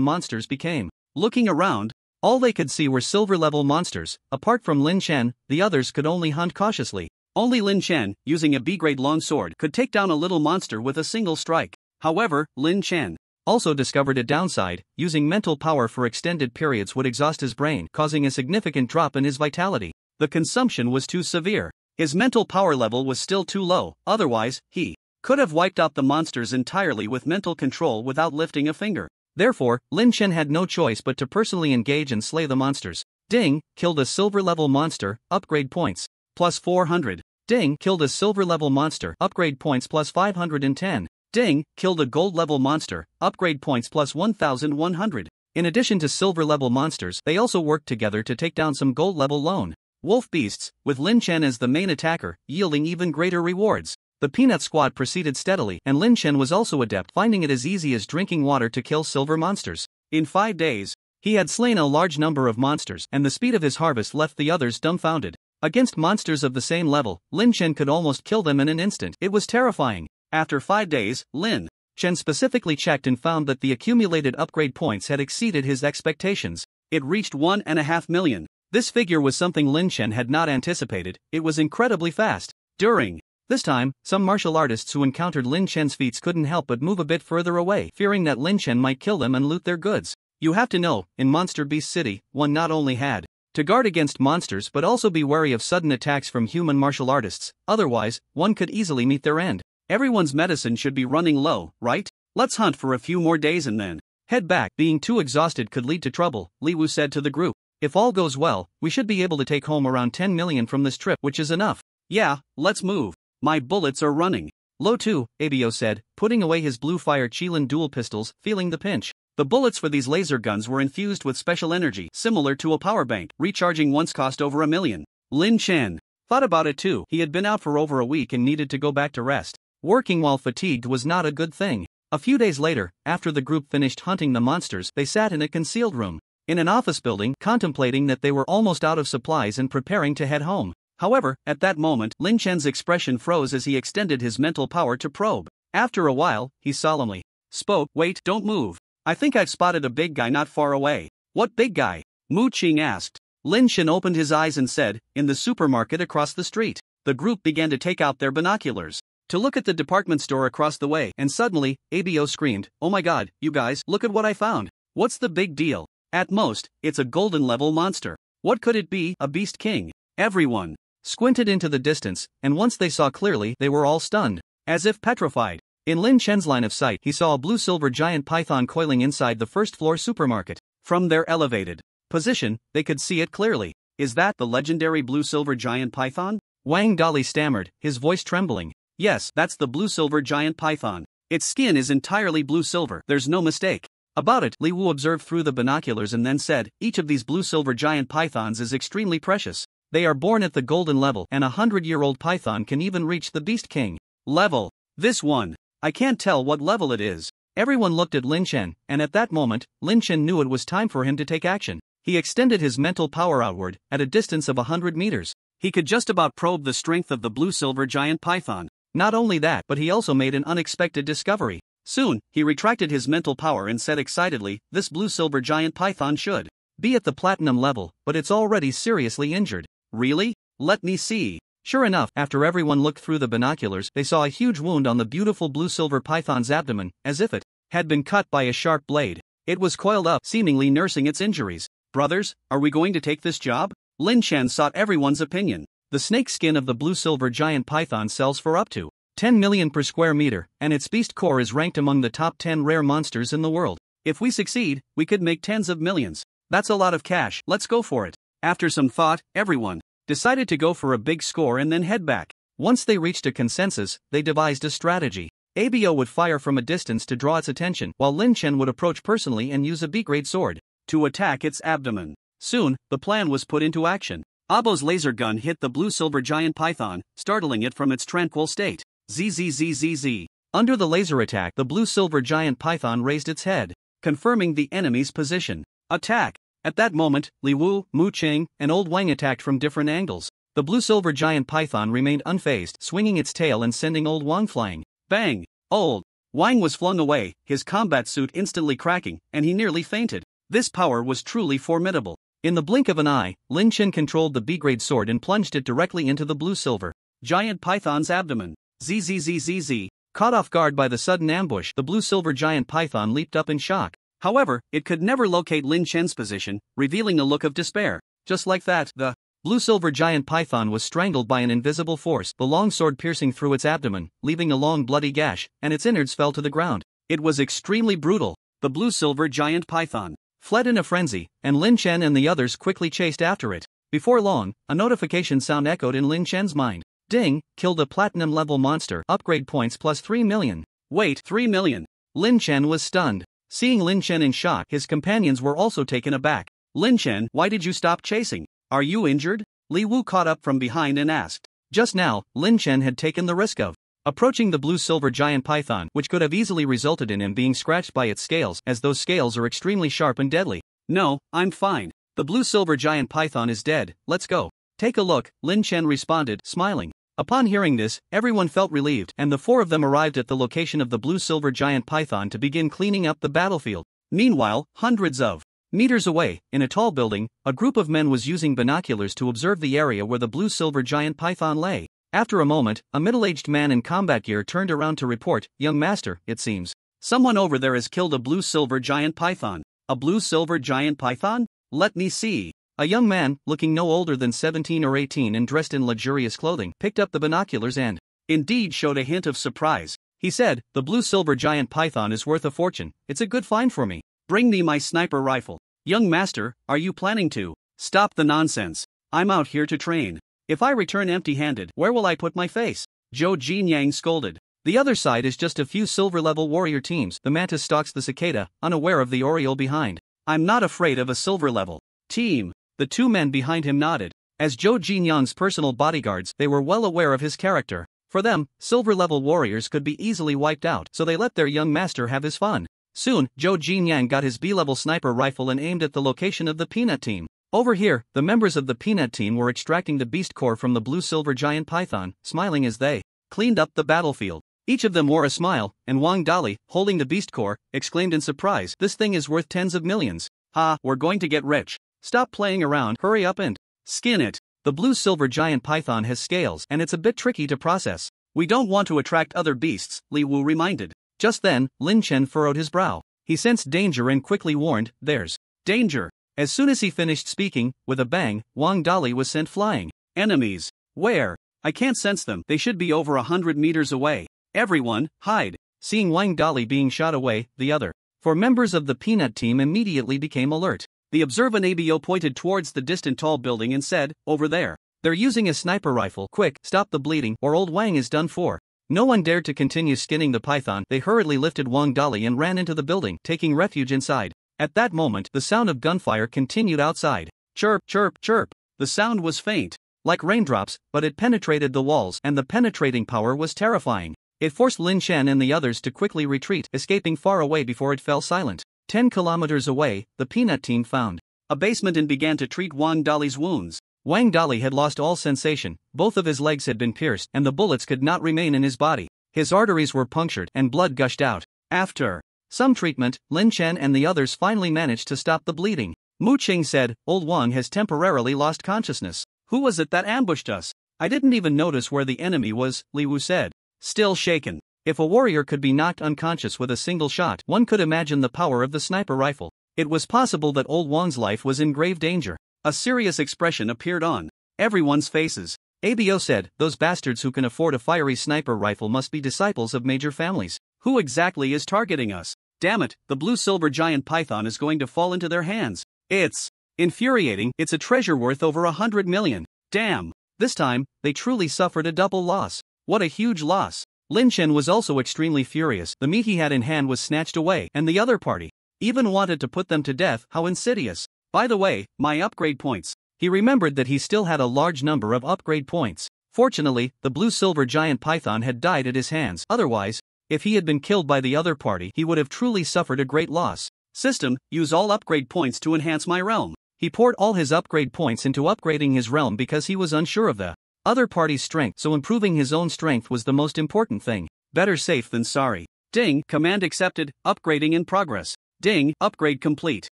monsters became. Looking around, all they could see were silver-level monsters. Apart from Lin Chen, the others could only hunt cautiously. Only Lin Chen, using a B-grade longsword, could take down a little monster with a single strike. However, Lin Chen also discovered a downside. Using mental power for extended periods would exhaust his brain, causing a significant drop in his vitality. The consumption was too severe. His mental power level was still too low, otherwise, he could have wiped out the monsters entirely with mental control without lifting a finger. Therefore, Lin Chen had no choice but to personally engage and slay the monsters. Ding killed a silver-level monster, upgrade points plus 400. Ding killed a silver-level monster, upgrade points plus 510. Ding killed a gold-level monster, upgrade points plus 1,100. In addition to silver-level monsters, they also worked together to take down some gold-level lone wolf beasts, with Lin Chen as the main attacker, yielding even greater rewards. The Peanut Squad proceeded steadily, and Lin Chen was also adept, finding it as easy as drinking water to kill silver monsters. In 5 days, he had slain a large number of monsters, and the speed of his harvest left the others dumbfounded. Against monsters of the same level, Lin Chen could almost kill them in an instant. It was terrifying. After 5 days, Lin Chen specifically checked and found that the accumulated upgrade points had exceeded his expectations. It reached 1.5 million. This figure was something Lin Chen had not anticipated. It was incredibly fast. During this time, some martial artists who encountered Lin Chen's feats couldn't help but move a bit further away, fearing that Lin Chen might kill them and loot their goods. You have to know, in Monster Beast City, one not only had to guard against monsters but also be wary of sudden attacks from human martial artists, otherwise, one could easily meet their end. Everyone's medicine should be running low, right? Let's hunt for a few more days and then head back. Being too exhausted could lead to trouble, Li Wu said to the group. If all goes well, we should be able to take home around 10 million from this trip, which is enough. Yeah, let's move. My bullets are running. Low too, Abo said, putting away his Blue Fire Qilin dual pistols, feeling the pinch. The bullets for these laser guns were infused with special energy, similar to a power bank. Recharging once cost over 1 million. Lin Chen thought about it too. He had been out for over a week and needed to go back to rest. Working while fatigued was not a good thing. A few days later, after the group finished hunting the monsters, they sat in a concealed room in an office building, contemplating that they were almost out of supplies and preparing to head home. However, at that moment, Lin Chen's expression froze as he extended his mental power to probe. After a while, he solemnly spoke. Wait, don't move. I think I've spotted a big guy not far away. What big guy? Mu Qing asked. Lin Chen opened his eyes and said, in the supermarket across the street. The group began to take out their binoculars to look at the department store across the way, and suddenly, Abo screamed, oh my god, you guys, look at what I found. What's the big deal? At most, it's a golden level monster. What could it be? A beast king? Everyone squinted into the distance, and once they saw clearly, they were all stunned, as if petrified. In Lin Chen's line of sight, he saw a blue-silver giant python coiling inside the first-floor supermarket. From their elevated position, they could see it clearly. Is that the legendary blue-silver giant python? Wang Dali stammered, his voice trembling. Yes, that's the blue-silver giant python. Its skin is entirely blue-silver, there's no mistake about it. Li Wu observed through the binoculars and then said, each of these blue-silver giant pythons is extremely precious. They are born at the golden level, and a 100-year-old python can even reach the Beast King level. This one, I can't tell what level it is. Everyone looked at Lin Chen, and at that moment, Lin Chen knew it was time for him to take action. He extended his mental power outward, at a distance of 100 meters. He could just about probe the strength of the blue-silver giant python. Not only that, but he also made an unexpected discovery. Soon, he retracted his mental power and said excitedly, this blue-silver giant python should be at the platinum level, but it's already seriously injured. Really? Let me see. Sure enough, after everyone looked through the binoculars, they saw a huge wound on the beautiful blue-silver python's abdomen, as if it had been cut by a sharp blade. It was coiled up, seemingly nursing its injuries. Brothers, are we going to take this job? Lin Chen sought everyone's opinion. The snake skin of the blue-silver giant python sells for up to 10 million per square meter, and its beast core is ranked among the top 10 rare monsters in the world. If we succeed, we could make tens of millions. That's a lot of cash, let's go for it. After some thought, everyone decided to go for a big score and then head back. Once they reached a consensus, they devised a strategy. Abo would fire from a distance to draw its attention, while Lin Chen would approach personally and use a B-grade sword to attack its abdomen. Soon, the plan was put into action. Abo's laser gun hit the blue-silver giant python, startling it from its tranquil state. Zzzzz. Under the laser attack, the blue-silver giant python raised its head, confirming the enemy's position. Attack! At that moment, Li Wu, Mu Qing, and Old Wang attacked from different angles. The blue-silver giant python remained unfazed, swinging its tail and sending Old Wang flying. Bang! Old Wang was flung away, his combat suit instantly cracking, and he nearly fainted. This power was truly formidable. In the blink of an eye, Lin Chen controlled the B-grade sword and plunged it directly into the blue-silver giant python's abdomen. Zzzzz. Caught off guard by the sudden ambush, the blue-silver giant python leaped up in shock. However, it could never locate Lin Chen's position, revealing a look of despair. Just like that, the blue-silver giant python was strangled by an invisible force, the long sword piercing through its abdomen, leaving a long bloody gash, and its innards fell to the ground. It was extremely brutal. The blue-silver giant python fled in a frenzy, and Lin Chen and the others quickly chased after it. Before long, a notification sound echoed in Lin Chen's mind. Ding, killed a platinum-level monster, upgrade points plus 3 million. Wait, 3 million? Lin Chen was stunned. Seeing Lin Chen in shock, his companions were also taken aback. Lin Chen, why did you stop chasing? Are you injured? Li Wu caught up from behind and asked. Just now, Lin Chen had taken the risk of approaching the blue-silver giant python, which could have easily resulted in him being scratched by its scales, as those scales are extremely sharp and deadly. No, I'm fine. The blue-silver giant python is dead, let's go. Take a look, Lin Chen responded, smiling. Upon hearing this, everyone felt relieved, and the four of them arrived at the location of the blue-silver giant python to begin cleaning up the battlefield. Meanwhile, hundreds of meters away, in a tall building, a group of men was using binoculars to observe the area where the blue-silver giant python lay. After a moment, a middle-aged man in combat gear turned around to report, "Young master, it seems someone over there has killed a blue-silver giant python." A blue-silver giant python? Let me see. A young man, looking no older than 17 or 18 and dressed in luxurious clothing, picked up the binoculars and, indeed, showed a hint of surprise. He said, "The blue-silver giant python is worth a fortune. It's a good find for me. Bring me my sniper rifle." "Young master, are you planning to stop the nonsense? I'm out here to train. If I return empty-handed, where will I put my face?" Zhou Jinyang scolded. "The other side is just a few silver-level warrior teams." The mantis stalks the cicada, unaware of the oriole behind. "I'm not afraid of a silver-level team." The two men behind him nodded. As Zhou Jinyang's personal bodyguards, they were well aware of his character. For them, silver-level warriors could be easily wiped out, so they let their young master have his fun. Soon, Zhou Jinyang got his B-level sniper rifle and aimed at the location of the peanut team. Over here, the members of the Peanut team were extracting the beast core from the blue-silver giant python, smiling as they cleaned up the battlefield. Each of them wore a smile, and Wang Dali, holding the beast core, exclaimed in surprise, "This thing is worth tens of millions. Ha, we're going to get rich. Stop playing around, hurry up and skin it." The blue-silver giant python has scales and it's a bit tricky to process. "We don't want to attract other beasts," Li Wu reminded. Just then, Lin Chen furrowed his brow. He sensed danger and quickly warned, "There's danger." As soon as he finished speaking, with a bang, Wang Dali was sent flying. "Enemies? Where? I can't sense them. They should be over 100 meters away. Everyone, hide." Seeing Wang Dali being shot away, the other four members of the Peanut team immediately became alert. The observant ABO pointed towards the distant tall building and said, "Over there. They're using a sniper rifle. Quick, stop the bleeding, or old Wang is done for." No one dared to continue skinning the python. They hurriedly lifted Wang Dali and ran into the building, taking refuge inside. At that moment, the sound of gunfire continued outside. Chirp, chirp, chirp. The sound was faint, like raindrops, but it penetrated the walls, and the penetrating power was terrifying. It forced Lin Chen and the others to quickly retreat, escaping far away before it fell silent. 10 kilometers away, the Peanut team found a basement and began to treat Wang Dali's wounds. Wang Dali had lost all sensation, both of his legs had been pierced, and the bullets could not remain in his body. His arteries were punctured, and blood gushed out. After some treatment, Lin Chen and the others finally managed to stop the bleeding. Mu Qing said, "Old Wang has temporarily lost consciousness." "Who was it that ambushed us? I didn't even notice where the enemy was," Li Wu said. Still shaken. If a warrior could be knocked unconscious with a single shot, one could imagine the power of the sniper rifle. It was possible that old Wang's life was in grave danger. A serious expression appeared on everyone's faces. ABO said, "Those bastards who can afford a fiery sniper rifle must be disciples of major families. Who exactly is targeting us? Damn it, the blue-silver giant python is going to fall into their hands. It's infuriating. It's a treasure worth over 100 million. Damn." This time, they truly suffered a double loss. What a huge loss. Lin Chen was also extremely furious. The meat he had in hand was snatched away, and the other party even wanted to put them to death. How insidious. "By the way, my upgrade points." He remembered that he still had a large number of upgrade points. Fortunately, the blue-silver giant python had died at his hands. Otherwise, if he had been killed by the other party, he would have truly suffered a great loss. "System, use all upgrade points to enhance my realm." He poured all his upgrade points into upgrading his realm because he was unsure of the other party's strength, so improving his own strength was the most important thing. Better safe than sorry. Ding, command accepted, upgrading in progress. Ding, upgrade complete.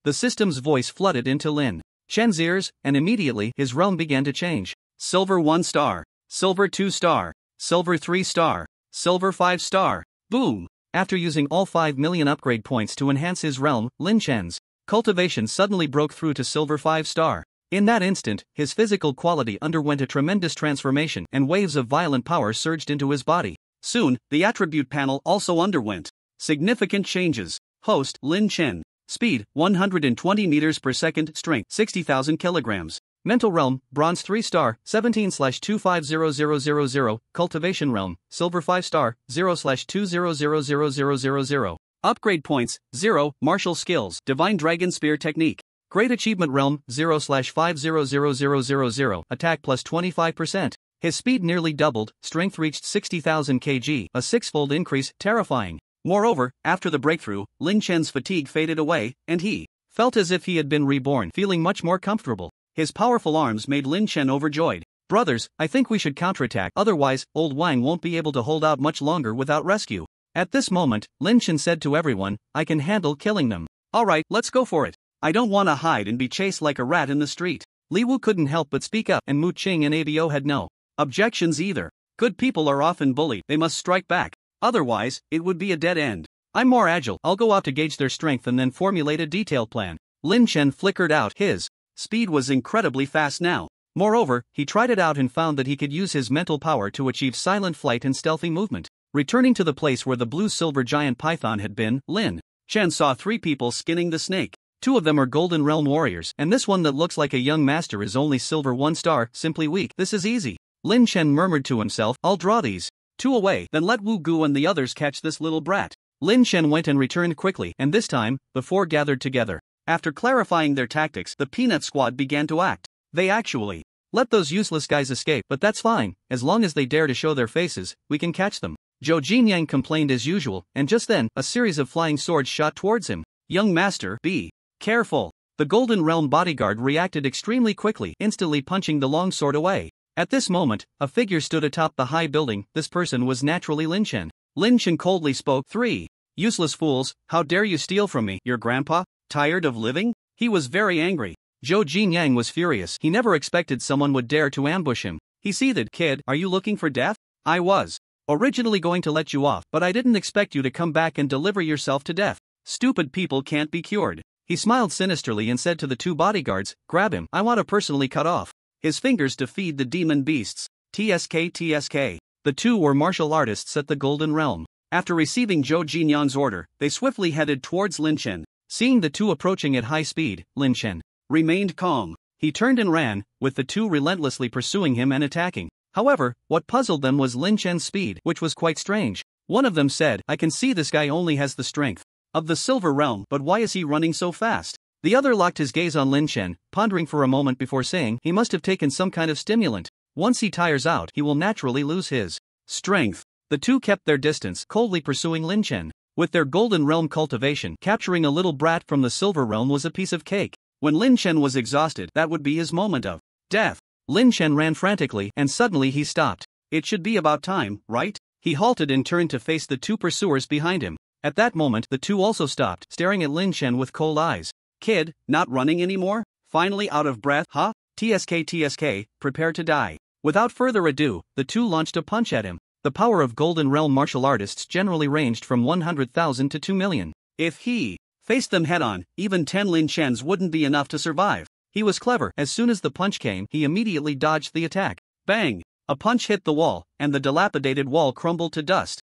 The system's voice flooded into Lin Chen's ears, and immediately his realm began to change. Silver 1 star, Silver 2 star, Silver 3 star, Silver 5 star. Boom! After using all 5 million upgrade points to enhance his realm, Lin Chen's cultivation suddenly broke through to Silver 5 star. In that instant, his physical quality underwent a tremendous transformation, and waves of violent power surged into his body. Soon, the attribute panel also underwent significant changes. Host, Lin Chen. Speed, 120 meters per second. Strength, 60,000 kilograms. Mental realm, bronze 3 star, 17/250000. Cultivation realm, silver 5 star, 0/20000000. Upgrade points, 0. Martial skills, divine dragon spear technique. Great achievement realm, 0/500000. Attack plus 25%. His speed nearly doubled, strength reached 60,000 kg, a six-fold increase, terrifying. Moreover, after the breakthrough, Lin Chen's fatigue faded away, and he felt as if he had been reborn, feeling much more comfortable. His powerful arms made Lin Chen overjoyed. "Brothers, I think we should counterattack, otherwise, old Wang won't be able to hold out much longer without rescue." At this moment, Lin Chen said to everyone, "I can handle killing them." "Alright, let's go for it. I don't want to hide and be chased like a rat in the street." Li Wu couldn't help but speak up, and Mu Qing and ABO had no objections either. Good people are often bullied, they must strike back. Otherwise, it would be a dead end. "I'm more agile, I'll go out to gauge their strength and then formulate a detailed plan." Lin Chen flickered out. His speed was incredibly fast now. Moreover, he tried it out and found that he could use his mental power to achieve silent flight and stealthy movement. Returning to the place where the blue-silver giant python had been, Lin Chen saw 3 people skinning the snake. 2 of them are Golden Realm warriors, and this one that looks like a young master is only Silver 1 star, simply weak. "This is easy." Lin Chen murmured to himself, "I'll draw these 2 away, then let Wu Gu and the others catch this little brat." Lin Chen went and returned quickly, and this time, the 4 gathered together. After clarifying their tactics, the Peanut Squad began to act. They actually let those useless guys escape, but that's fine, as long as they dare to show their faces, we can catch them. Zhou Jinyang complained as usual, and just then, a series of flying swords shot towards him. "Young master, be careful." The Golden Realm bodyguard reacted extremely quickly, instantly punching the long sword away. At this moment, a figure stood atop the high building. This person was naturally Lin Chen. Lin Chen coldly spoke. 3. Useless fools, how dare you steal from me? Your grandpa? Tired of living? He was very angry. Zhou Jinyang was furious. He never expected someone would dare to ambush him. He seethed. Kid, are you looking for death? I was originally going to let you off, but I didn't expect you to come back and deliver yourself to death. Stupid people can't be cured. He smiled sinisterly and said to the 2 bodyguards, grab him, I want to personally cut off his fingers to feed the demon beasts. TSK. The 2 were martial artists at the Golden Realm. After receiving Zhou Jinyang's order, they swiftly headed towards Lin Chen. Seeing the 2 approaching at high speed, Lin Chen remained calm. He turned and ran, with the 2 relentlessly pursuing him and attacking. However, what puzzled them was Lin Chen's speed, which was quite strange. One of them said, I can see this guy only has the strength of the Silver Realm, but why is he running so fast? The other locked his gaze on Lin Chen, pondering for a moment before saying, he must have taken some kind of stimulant. Once he tires out, he will naturally lose his strength. The 2 kept their distance, coldly pursuing Lin Chen. With their Golden Realm cultivation, capturing a little brat from the Silver Realm was a piece of cake. When Lin Chen was exhausted, that would be his moment of death. Lin Chen ran frantically, and suddenly he stopped. It should be about time, right? He halted and turned to face the 2 pursuers behind him. At that moment, the 2 also stopped, staring at Lin Chen with cold eyes. Kid, not running anymore? Finally out of breath, huh? TSK, prepare to die. Without further ado, the 2 launched a punch at him. The power of Golden Realm martial artists generally ranged from 100,000 to 2 million. If he faced them head-on, even 10 Lin Chens wouldn't be enough to survive. He was clever. As soon as the punch came, he immediately dodged the attack. Bang! A punch hit the wall, and the dilapidated wall crumbled to dust.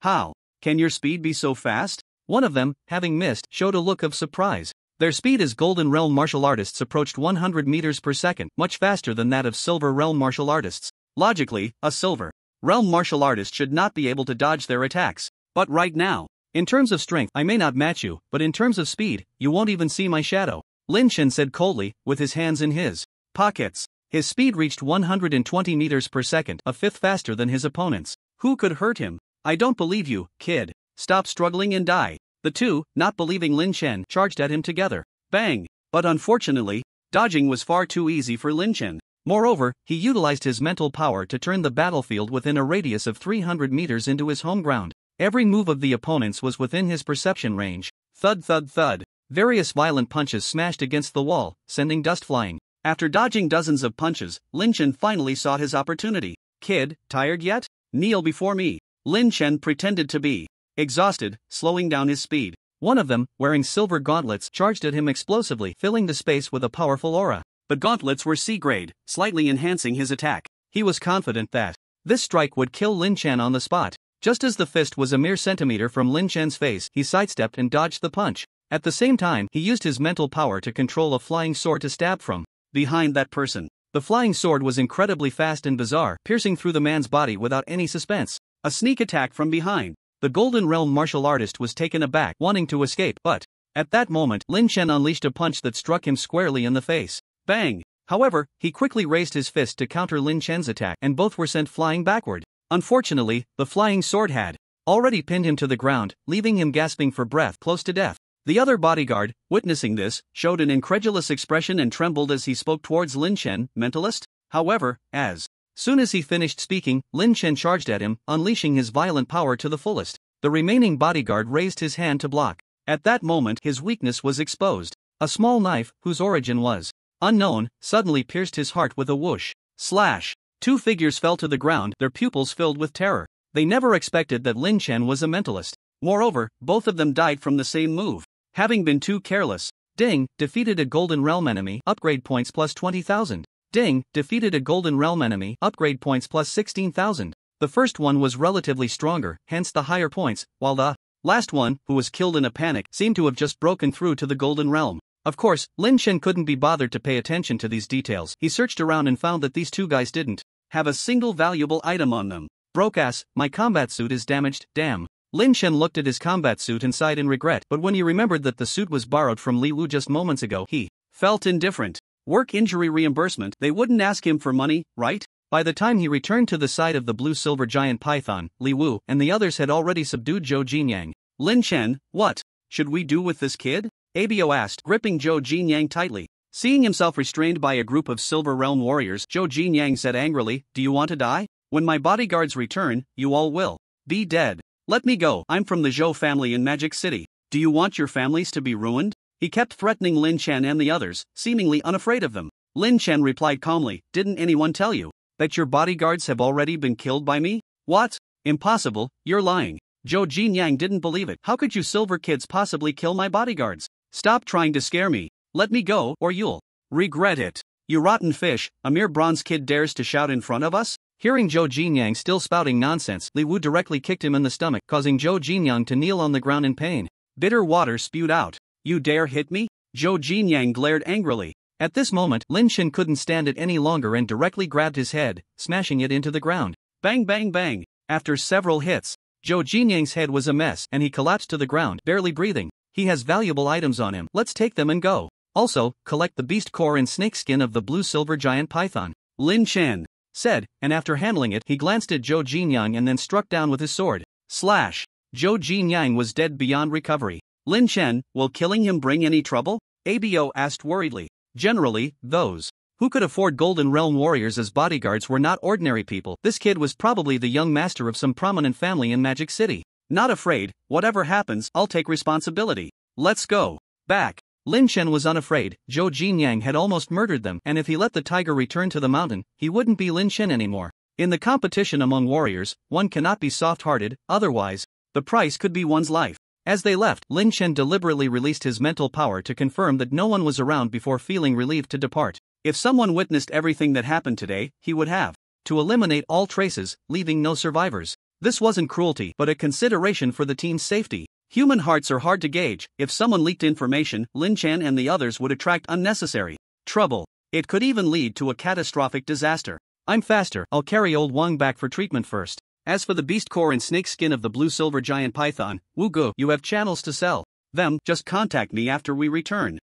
How can your speed be so fast? One of them, having missed, showed a look of surprise. Their speed as Golden Realm martial artists approached 100 meters per second, much faster than that of Silver Realm martial artists. Logically, a Silver Realm martial artist should not be able to dodge their attacks. But right now, in terms of strength, I may not match you, but in terms of speed, you won't even see my shadow. Lin Chen said coldly, with his hands in his pockets. His speed reached 120 meters per second, a fifth faster than his opponents. Who could hurt him? I don't believe you, kid. Stop struggling and die. The 2, not believing Lin Chen, charged at him together. Bang! But unfortunately, dodging was far too easy for Lin Chen. Moreover, he utilized his mental power to turn the battlefield within a radius of 300 meters into his home ground. Every move of the opponents was within his perception range. Thud thud thud. Various violent punches smashed against the wall, sending dust flying. After dodging dozens of punches, Lin Chen finally saw his opportunity. Kid, tired yet? Kneel before me. Lin Chen pretended to be exhausted, slowing down his speed. One of them, wearing silver gauntlets, charged at him explosively, filling the space with a powerful aura. The gauntlets were C-grade, slightly enhancing his attack. He was confident that this strike would kill Lin Chen on the spot. Just as the fist was a mere centimeter from Lin Chen's face, he sidestepped and dodged the punch. At the same time, he used his mental power to control a flying sword to stab from behind that person. The flying sword was incredibly fast and bizarre, piercing through the man's body without any suspense. A sneak attack from behind. The Golden Realm martial artist was taken aback, wanting to escape, but at that moment, Lin Chen unleashed a punch that struck him squarely in the face. Bang! However, he quickly raised his fist to counter Lin Chen's attack, and both were sent flying backward. Unfortunately, the flying sword had already pinned him to the ground, leaving him gasping for breath, close to death. The other bodyguard, witnessing this, showed an incredulous expression and trembled as he spoke towards Lin Chen, mentalist. However, as soon as he finished speaking, Lin Chen charged at him, unleashing his violent power to the fullest. The remaining bodyguard raised his hand to block. At that moment, his weakness was exposed. A small knife, whose origin was unknown, suddenly pierced his heart with a whoosh. Slash! 2 figures fell to the ground, their pupils filled with terror. They never expected that Lin Chen was a mentalist. Moreover, both of them died from the same move. Having been too careless. Ding, defeated a Golden Realm enemy, upgrade points plus 20,000. Ding, defeated a Golden Realm enemy, upgrade points plus 16,000. The first one was relatively stronger, hence the higher points, while the last one, who was killed in a panic, seemed to have just broken through to the Golden Realm. Of course, Lin Chen couldn't be bothered to pay attention to these details. He searched around and found that these 2 guys didn't have a single valuable item on them. Broke ass, my combat suit is damaged, damn. Lin Chen looked at his combat suit and sighed in regret, but when he remembered that the suit was borrowed from Li Wu just moments ago, he felt indifferent. Work injury reimbursement, they wouldn't ask him for money, right? By the time he returned to the side of the blue-silver giant python, Li Wu and the others had already subdued Zhou Jinyang. Lin Chen, what should we do with this kid? Abo asked, gripping Zhou Jinyang tightly. Seeing himself restrained by a group of Silver Realm warriors, Zhou Jinyang said angrily, "Do you want to die? When my bodyguards return, you all will be dead. Let me go. I'm from the Zhou family in Magic City. Do you want your families to be ruined?" He kept threatening Lin Chen and the others, seemingly unafraid of them. Lin Chen replied calmly, "Didn't anyone tell you that your bodyguards have already been killed by me?" "What? Impossible, you're lying." Zhou Jinyang didn't believe it. "How could you silver kids possibly kill my bodyguards? Stop trying to scare me. Let me go, or you'll regret it. You rotten fish, a mere bronze kid dares to shout in front of us?" Hearing Zhou Jinyang still spouting nonsense, Li Wu directly kicked him in the stomach, causing Zhou Jinyang to kneel on the ground in pain. Bitter water spewed out. "You dare hit me?" Zhou Jinyang glared angrily. At this moment, Lin Chen couldn't stand it any longer and directly grabbed his head, smashing it into the ground. Bang bang bang. After several hits, Zhou Jinyang's head was a mess and he collapsed to the ground, barely breathing. "He has valuable items on him, let's take them and go. Also, collect the beast core and snake skin of the blue-silver giant python," Lin Chen said, and after handling it, he glanced at Zhou Jinyang and then struck down with his sword. Slash! Zhou Jinyang was dead beyond recovery. "Lin Chen, will killing him bring any trouble?" Abo asked worriedly. Generally, those who could afford Golden Realm warriors as bodyguards were not ordinary people. This kid was probably the young master of some prominent family in Magic City. "Not afraid, whatever happens, I'll take responsibility. Let's go back." Lin Chen was unafraid. Zhou Jinyang had almost murdered them, and if he let the tiger return to the mountain, he wouldn't be Lin Chen anymore. In the competition among warriors, one cannot be soft-hearted, otherwise, the price could be one's life. As they left, Lin Chen deliberately released his mental power to confirm that no one was around before feeling relieved to depart. If someone witnessed everything that happened today, he would have to eliminate all traces, leaving no survivors. This wasn't cruelty, but a consideration for the team's safety. Human hearts are hard to gauge. If someone leaked information, Lin Chen and the others would attract unnecessary trouble. It could even lead to a catastrophic disaster. "I'm faster, I'll carry old Wang back for treatment first. As for the beast core and snake skin of the blue-silver giant python, Wu Gu, you have channels to sell them, just contact me after we return."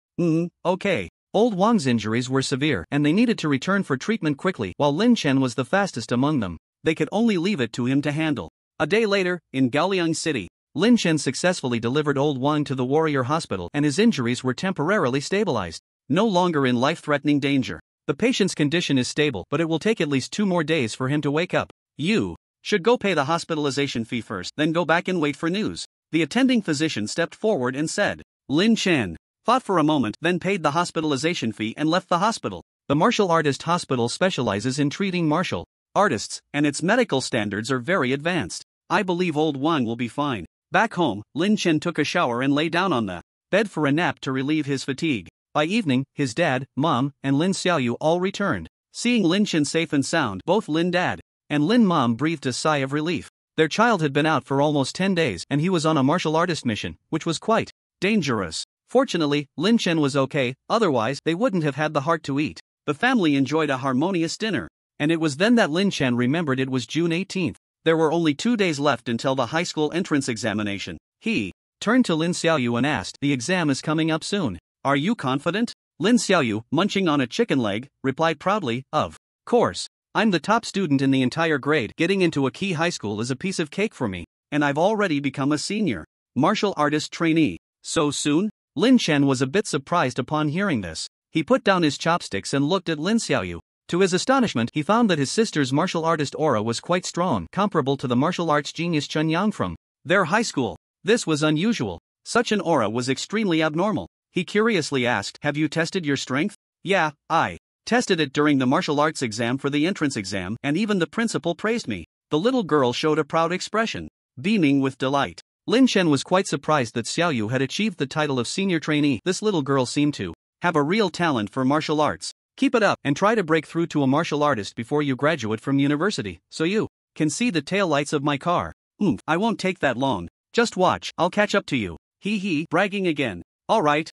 Okay. Old Wang's injuries were severe, and they needed to return for treatment quickly. While Lin Chen was the fastest among them, they could only leave it to him to handle. A day later, in Gaoliang City, Lin Chen successfully delivered Old Wang to the warrior hospital and his injuries were temporarily stabilized. No longer in life-threatening danger. The patient's condition is stable, but it will take at least 2 more days for him to wake up. "You should go pay the hospitalization fee first, then go back and wait for news," the attending physician stepped forward and said. Lin Chen thought for a moment, then paid the hospitalization fee and left the hospital. The martial artist hospital specializes in treating martial artists, and its medical standards are very advanced. "I believe Old Wang will be fine." Back home, Lin Chen took a shower and lay down on the bed for a nap to relieve his fatigue. By evening, his dad, mom, and Lin Xiaoyu all returned. Seeing Lin Chen safe and sound, both Lin Dad and Lin Mom breathed a sigh of relief. Their child had been out for almost 10 days and he was on a martial artist mission, which was quite dangerous. Fortunately, Lin Chen was okay, otherwise they wouldn't have had the heart to eat. The family enjoyed a harmonious dinner, and it was then that Lin Chen remembered it was June 18th. There were only 2 days left until the high school entrance examination. He turned to Lin Xiaoyu and asked, "The exam is coming up soon. Are you confident?" Lin Xiaoyu, munching on a chicken leg, replied proudly, "Of course. I'm the top student in the entire grade. Getting into a key high school is a piece of cake for me, and I've already become a senior martial artist trainee." "So soon?" Lin Chen was a bit surprised upon hearing this. He put down his chopsticks and looked at Lin Xiaoyu. To his astonishment, he found that his sister's martial artist aura was quite strong, comparable to the martial arts genius Chen Yang from their high school. This was unusual. Such an aura was extremely abnormal. He curiously asked, "Have you tested your strength?" "Yeah, I tested it during the martial arts exam for the entrance exam, and even the principal praised me." The little girl showed a proud expression, beaming with delight. Lin Chen was quite surprised that Xiaoyu had achieved the title of senior trainee. This little girl seemed to have a real talent for martial arts. "Keep it up and try to break through to a martial artist before you graduate from university, so you can see the taillights of my car." I won't take that long. Just watch, I'll catch up to you." He, bragging again. All right,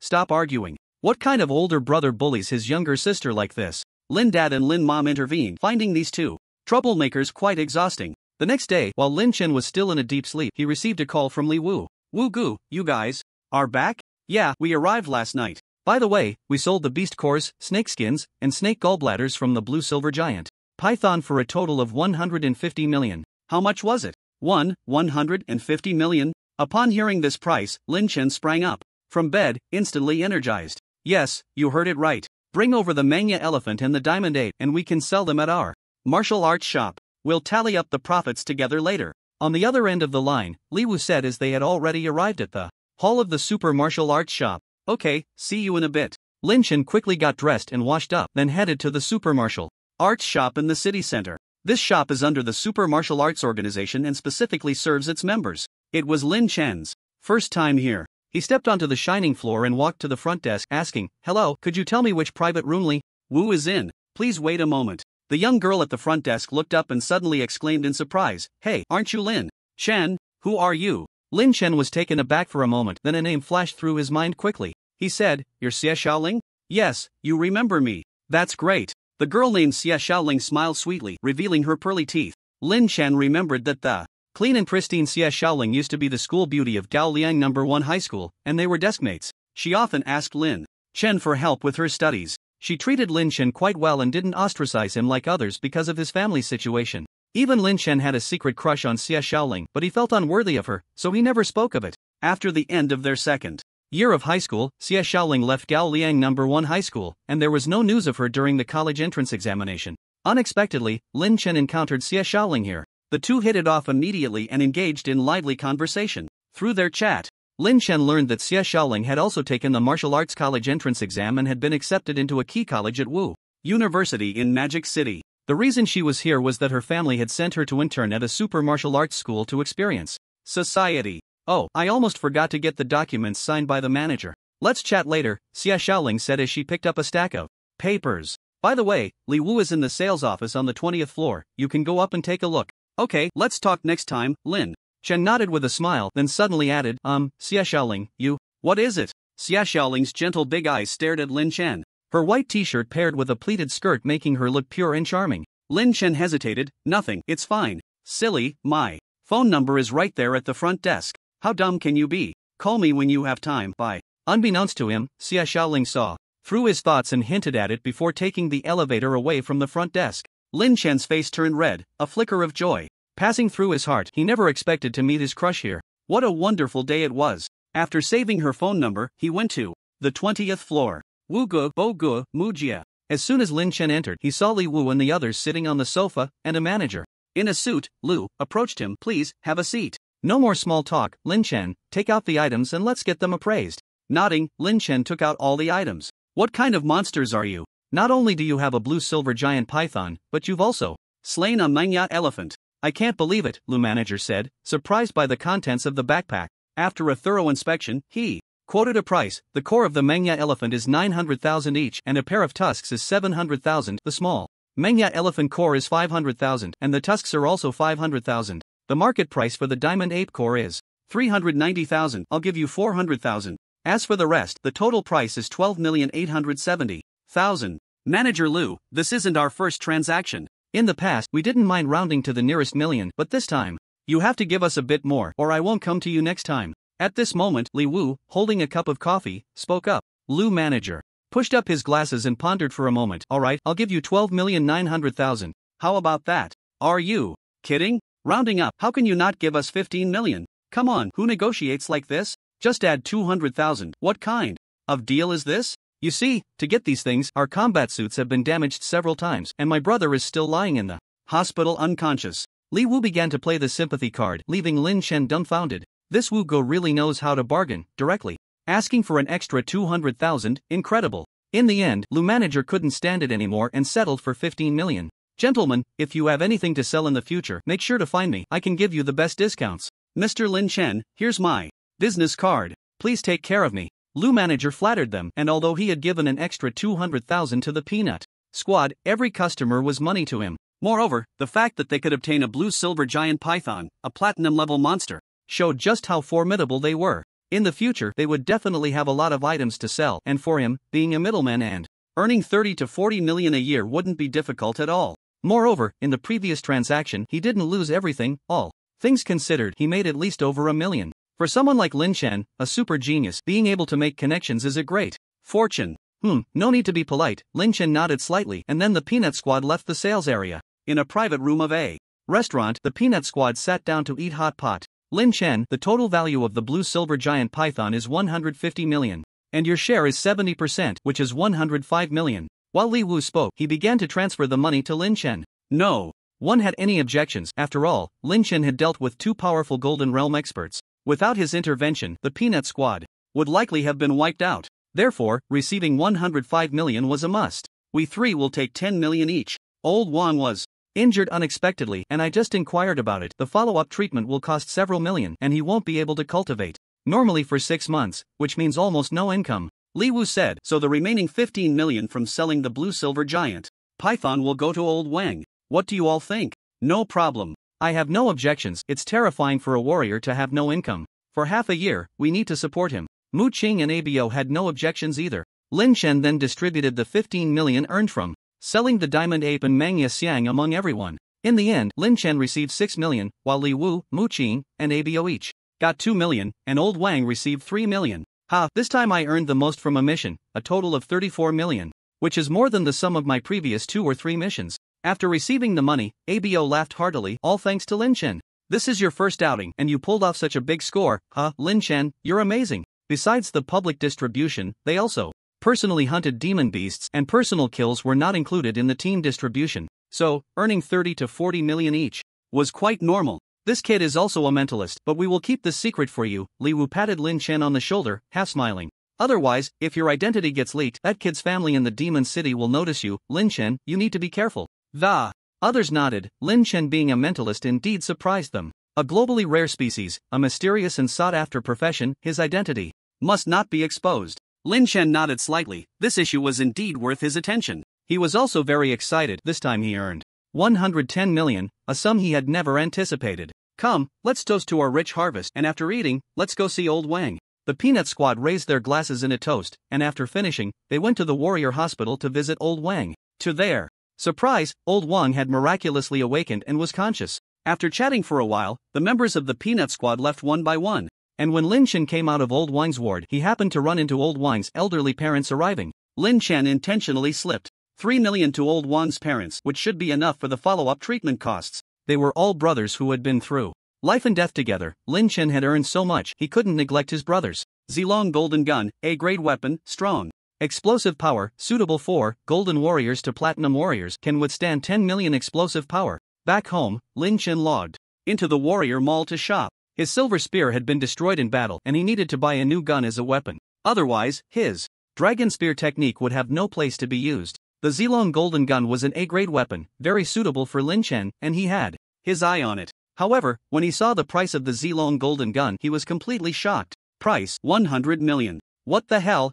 stop arguing. What kind of older brother bullies his younger sister like this?" Lin Dad and Lin Mom intervened, finding these two troublemakers quite exhausting. The next day, while Lin Chen was still in a deep sleep, he received a call from Li Wu. "Wu Gu, you guys are back?" "Yeah, we arrived last night. By the way, we sold the beast cores, snake skins, and snake gallbladders from the blue-silver giant python for a total of 150 million. "How much was it?" 150 million. Upon hearing this price, Lin Chen sprang up. from bed, instantly energized. Yes, you heard it right. Bring over the Manga elephant and the diamond ape and we can sell them at our martial arts shop. We'll tally up the profits together later. On the other end of the line, Li Wu said as they had already arrived at the hall of the super martial arts shop. Okay, see you in a bit. Lin Chen quickly got dressed and washed up, then headed to the super martial arts shop in the city center. This shop is under the Super Martial Arts Organization and specifically serves its members. It was Lin Chen's first time here. He stepped onto the shining floor and walked to the front desk, asking, "Hello, could you tell me which private room Li Wu is in? Please wait a moment." The young girl at the front desk looked up and suddenly exclaimed in surprise, "Hey, aren't you Lin Chen? Who are you?" Lin Chen was taken aback for a moment, then a name flashed through his mind quickly. He said, "You're Xie Xiaoling? Yes, you remember me. That's great." The girl named Xie Xiaoling smiled sweetly, revealing her pearly teeth. Lin Chen remembered that the clean and pristine Xie Xiaoling used to be the school beauty of Gaoliang No. 1 High School, and they were deskmates. She often asked Lin Chen for help with her studies. She treated Lin Chen quite well and didn't ostracize him like others because of his family situation. Even Lin Chen had a secret crush on Xie Xiaoling, but he felt unworthy of her, so he never spoke of it. After the end of their second year of high school, Xie Xiaoling left Gaoliang No. 1 High School, and there was no news of her during the college entrance examination. Unexpectedly, Lin Chen encountered Xie Xiaoling here. The two hit it off immediately and engaged in lively conversation. Through their chat, Lin Chen learned that Xie Xiaoling had also taken the martial arts college entrance exam and had been accepted into a key college at Wu University in Magic City. The reason she was here was that her family had sent her to intern at a super martial arts school to experience society. Oh, I almost forgot to get the documents signed by the manager. Let's chat later, Xie Xiaoling said as she picked up a stack of papers. By the way, Li Wu is in the sales office on the 20th floor. You can go up and take a look. Okay, let's talk next time. Lin Chen nodded with a smile, then suddenly added, Xie Xiaoling, you, what is it? Xie Xiaoling's gentle big eyes stared at Lin Chen. Her white t-shirt paired with a pleated skirt making her look pure and charming. Lin Chen hesitated. Nothing, it's fine. Silly, my phone number is right there at the front desk. How dumb can you be? Call me when you have time. Bye. Unbeknownst to him, Xie Xiaoling saw through his thoughts and hinted at it before taking the elevator away from the front desk. Lin Chen's face turned red, a flicker of joy passing through his heart. He never expected to meet his crush here. What a wonderful day it was. After saving her phone number, he went to the 20th floor. Wu Gu Bo Gu Mujia. As soon as Lin Chen entered, he saw Li Wu and the others sitting on the sofa, and a manager in a suit, Lu, approached him. Please, have a seat. No more small talk, Lin Chen, take out the items and let's get them appraised. Nodding, Lin Chen took out all the items. What kind of monsters are you? Not only do you have a blue-silver giant python, but you've also slain a Manga elephant. I can't believe it, Lu manager said, surprised by the contents of the backpack. After a thorough inspection, he quoted a price. The core of the Manga elephant is 900,000 each and a pair of tusks is 700,000. The small Manga elephant core is 500,000 and the tusks are also 500,000. The market price for the diamond ape core is 390,000. I'll give you 400,000. As for the rest, the total price is 12,870,000. Manager Lu, this isn't our first transaction. In the past, we didn't mind rounding to the nearest million, but this time, you have to give us a bit more, or I won't come to you next time. At this moment, Li Wu, holding a cup of coffee, spoke up. Lu manager pushed up his glasses and pondered for a moment. Alright, I'll give you 12,900,000. How about that? Are you kidding? Rounding up, how can you not give us 15 million? Come on, who negotiates like this? Just add 200,000. What kind of deal is this? You see, to get these things, our combat suits have been damaged several times, and my brother is still lying in the hospital unconscious. Li Wu began to play the sympathy card, leaving Lin Chen dumbfounded. This Wu Go really knows how to bargain, directly asking for an extra 200,000, incredible. In the end, Lu manager couldn't stand it anymore and settled for 15 million. Gentlemen, if you have anything to sell in the future, make sure to find me. I can give you the best discounts. Mr. Lin Chen, here's my business card. Please take care of me. Lu manager flattered them, and although he had given an extra 200,000 to the peanut squad, every customer was money to him. Moreover, the fact that they could obtain a blue-silver giant python, a platinum-level monster, showed just how formidable they were. In the future, they would definitely have a lot of items to sell, and for him, being a middleman and earning 30 to 40 million a year wouldn't be difficult at all. Moreover, in the previous transaction, he didn't lose everything. All things considered, he made at least over $1 million. For someone like Lin Chen, a super genius, being able to make connections is a great fortune. No need to be polite. Lin Chen nodded slightly, and then the peanut squad left the sales area. In a private room of a restaurant, the peanut squad sat down to eat hot pot. Lin Chen, the total value of the blue silver giant python is 150 million. And your share is 70%, which is 105 million. While Li Wu spoke, he began to transfer the money to Lin Chen. No one had any objections. After all, Lin Chen had dealt with two powerful Golden Realm experts. Without his intervention, the Peanut Squad would likely have been wiped out. Therefore, receiving 105 million was a must. We three will take 10 million each. Old Wang was injured unexpectedly, and I just inquired about it. The follow-up treatment will cost several million, and he won't be able to cultivate normally for 6 months, which means almost no income. Li Wu said, so the remaining 15 million from selling the blue silver giant python will go to Old Wang. What do you all think? No problem. I have no objections. It's terrifying for a warrior to have no income. For half a year, we need to support him. Mu Qing and Abo had no objections either. Lin Chen then distributed the 15 million earned from selling the diamond ape and Manga Xiang among everyone. In the end, Lin Chen received 6 million, while Li Wu, Mu Qing, and Abo each got 2 million, and Old Wang received 3 million. Ha, this time I earned the most from a mission, a total of 34 million, which is more than the sum of my previous 2 or 3 missions. After receiving the money, Abo laughed heartily, all thanks to Lin Chen. This is your first outing, and you pulled off such a big score. Lin Chen, you're amazing. Besides the public distribution, they also personally hunted demon beasts, and personal kills were not included in the team distribution. So, earning 30 to 40 million each was quite normal. This kid is also a mentalist, but we will keep this secret for you. Li Wu patted Lin Chen on the shoulder, half smiling. Otherwise, if your identity gets leaked, that kid's family in the Demon City will notice you. Lin Chen, you need to be careful. The others nodded. Lin Chen being a mentalist indeed surprised them. A globally rare species, a mysterious and sought-after profession, his identity must not be exposed. Lin Chen nodded slightly. This issue was indeed worth his attention. He was also very excited. This time he earned 110 million, a sum he had never anticipated. Come, let's toast to our rich harvest, and after eating, let's go see Old Wang. The Peanut Squad raised their glasses in a toast, and after finishing, they went to the Warrior Hospital to visit Old Wang. To their surprise, Old Wang had miraculously awakened and was conscious. After chatting for a while, the members of the Peanut Squad left one by one. And when Lin Chen came out of Old Wang's ward, he happened to run into Old Wang's elderly parents arriving. Lin Chen intentionally slipped 3 million to Old Wang's parents, which should be enough for the follow-up treatment costs. They were all brothers who had been through life and death together. Lin Chen had earned so much, he couldn't neglect his brothers. Zilong Golden Gun, A-grade weapon, strong. Explosive power, suitable for Golden Warriors to Platinum Warriors, can withstand 10 million explosive power. Back home, Lin Chen logged into the Warrior Mall to shop. His silver spear had been destroyed in battle, and he needed to buy a new gun as a weapon. Otherwise, his dragon spear technique would have no place to be used. The Zilong Golden Gun was an A-grade weapon, very suitable for Lin Chen, and he had his eye on it. However, when he saw the price of the Zilong Golden Gun, he was completely shocked. Price, 100 million. What the hell,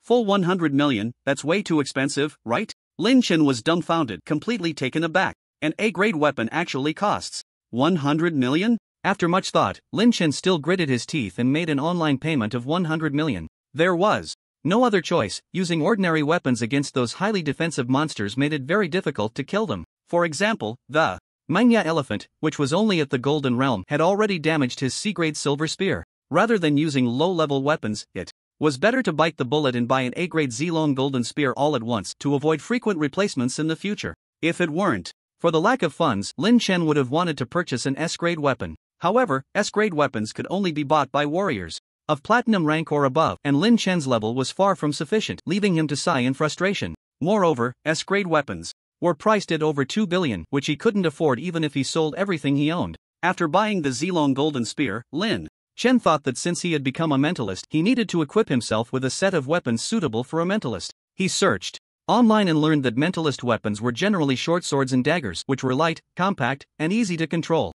full 100 million, that's way too expensive, right? Lin Chen was dumbfounded, completely taken aback. An A-grade weapon actually costs 100 million? After much thought, Lin Chen still gritted his teeth and made an online payment of 100 million. There was no other choice. Using ordinary weapons against those highly defensive monsters made it very difficult to kill them. For example, the Manga elephant, which was only at the Golden Realm, had already damaged his C-grade silver spear. Rather than using low-level weapons, it was better to bite the bullet and buy an A-grade Zilong Golden Spear all at once to avoid frequent replacements in the future. If it weren't for the lack of funds, Lin Chen would have wanted to purchase an S-grade weapon. However, S-grade weapons could only be bought by warriors of platinum rank or above, and Lin Chen's level was far from sufficient, leaving him to sigh in frustration. Moreover, S-grade weapons were priced at over 2 billion, which he couldn't afford even if he sold everything he owned. After buying the Zilong Golden Spear, Lin Chen thought that since he had become a mentalist, he needed to equip himself with a set of weapons suitable for a mentalist. He searched online and learned that mentalist weapons were generally short swords and daggers, which were light, compact, and easy to control.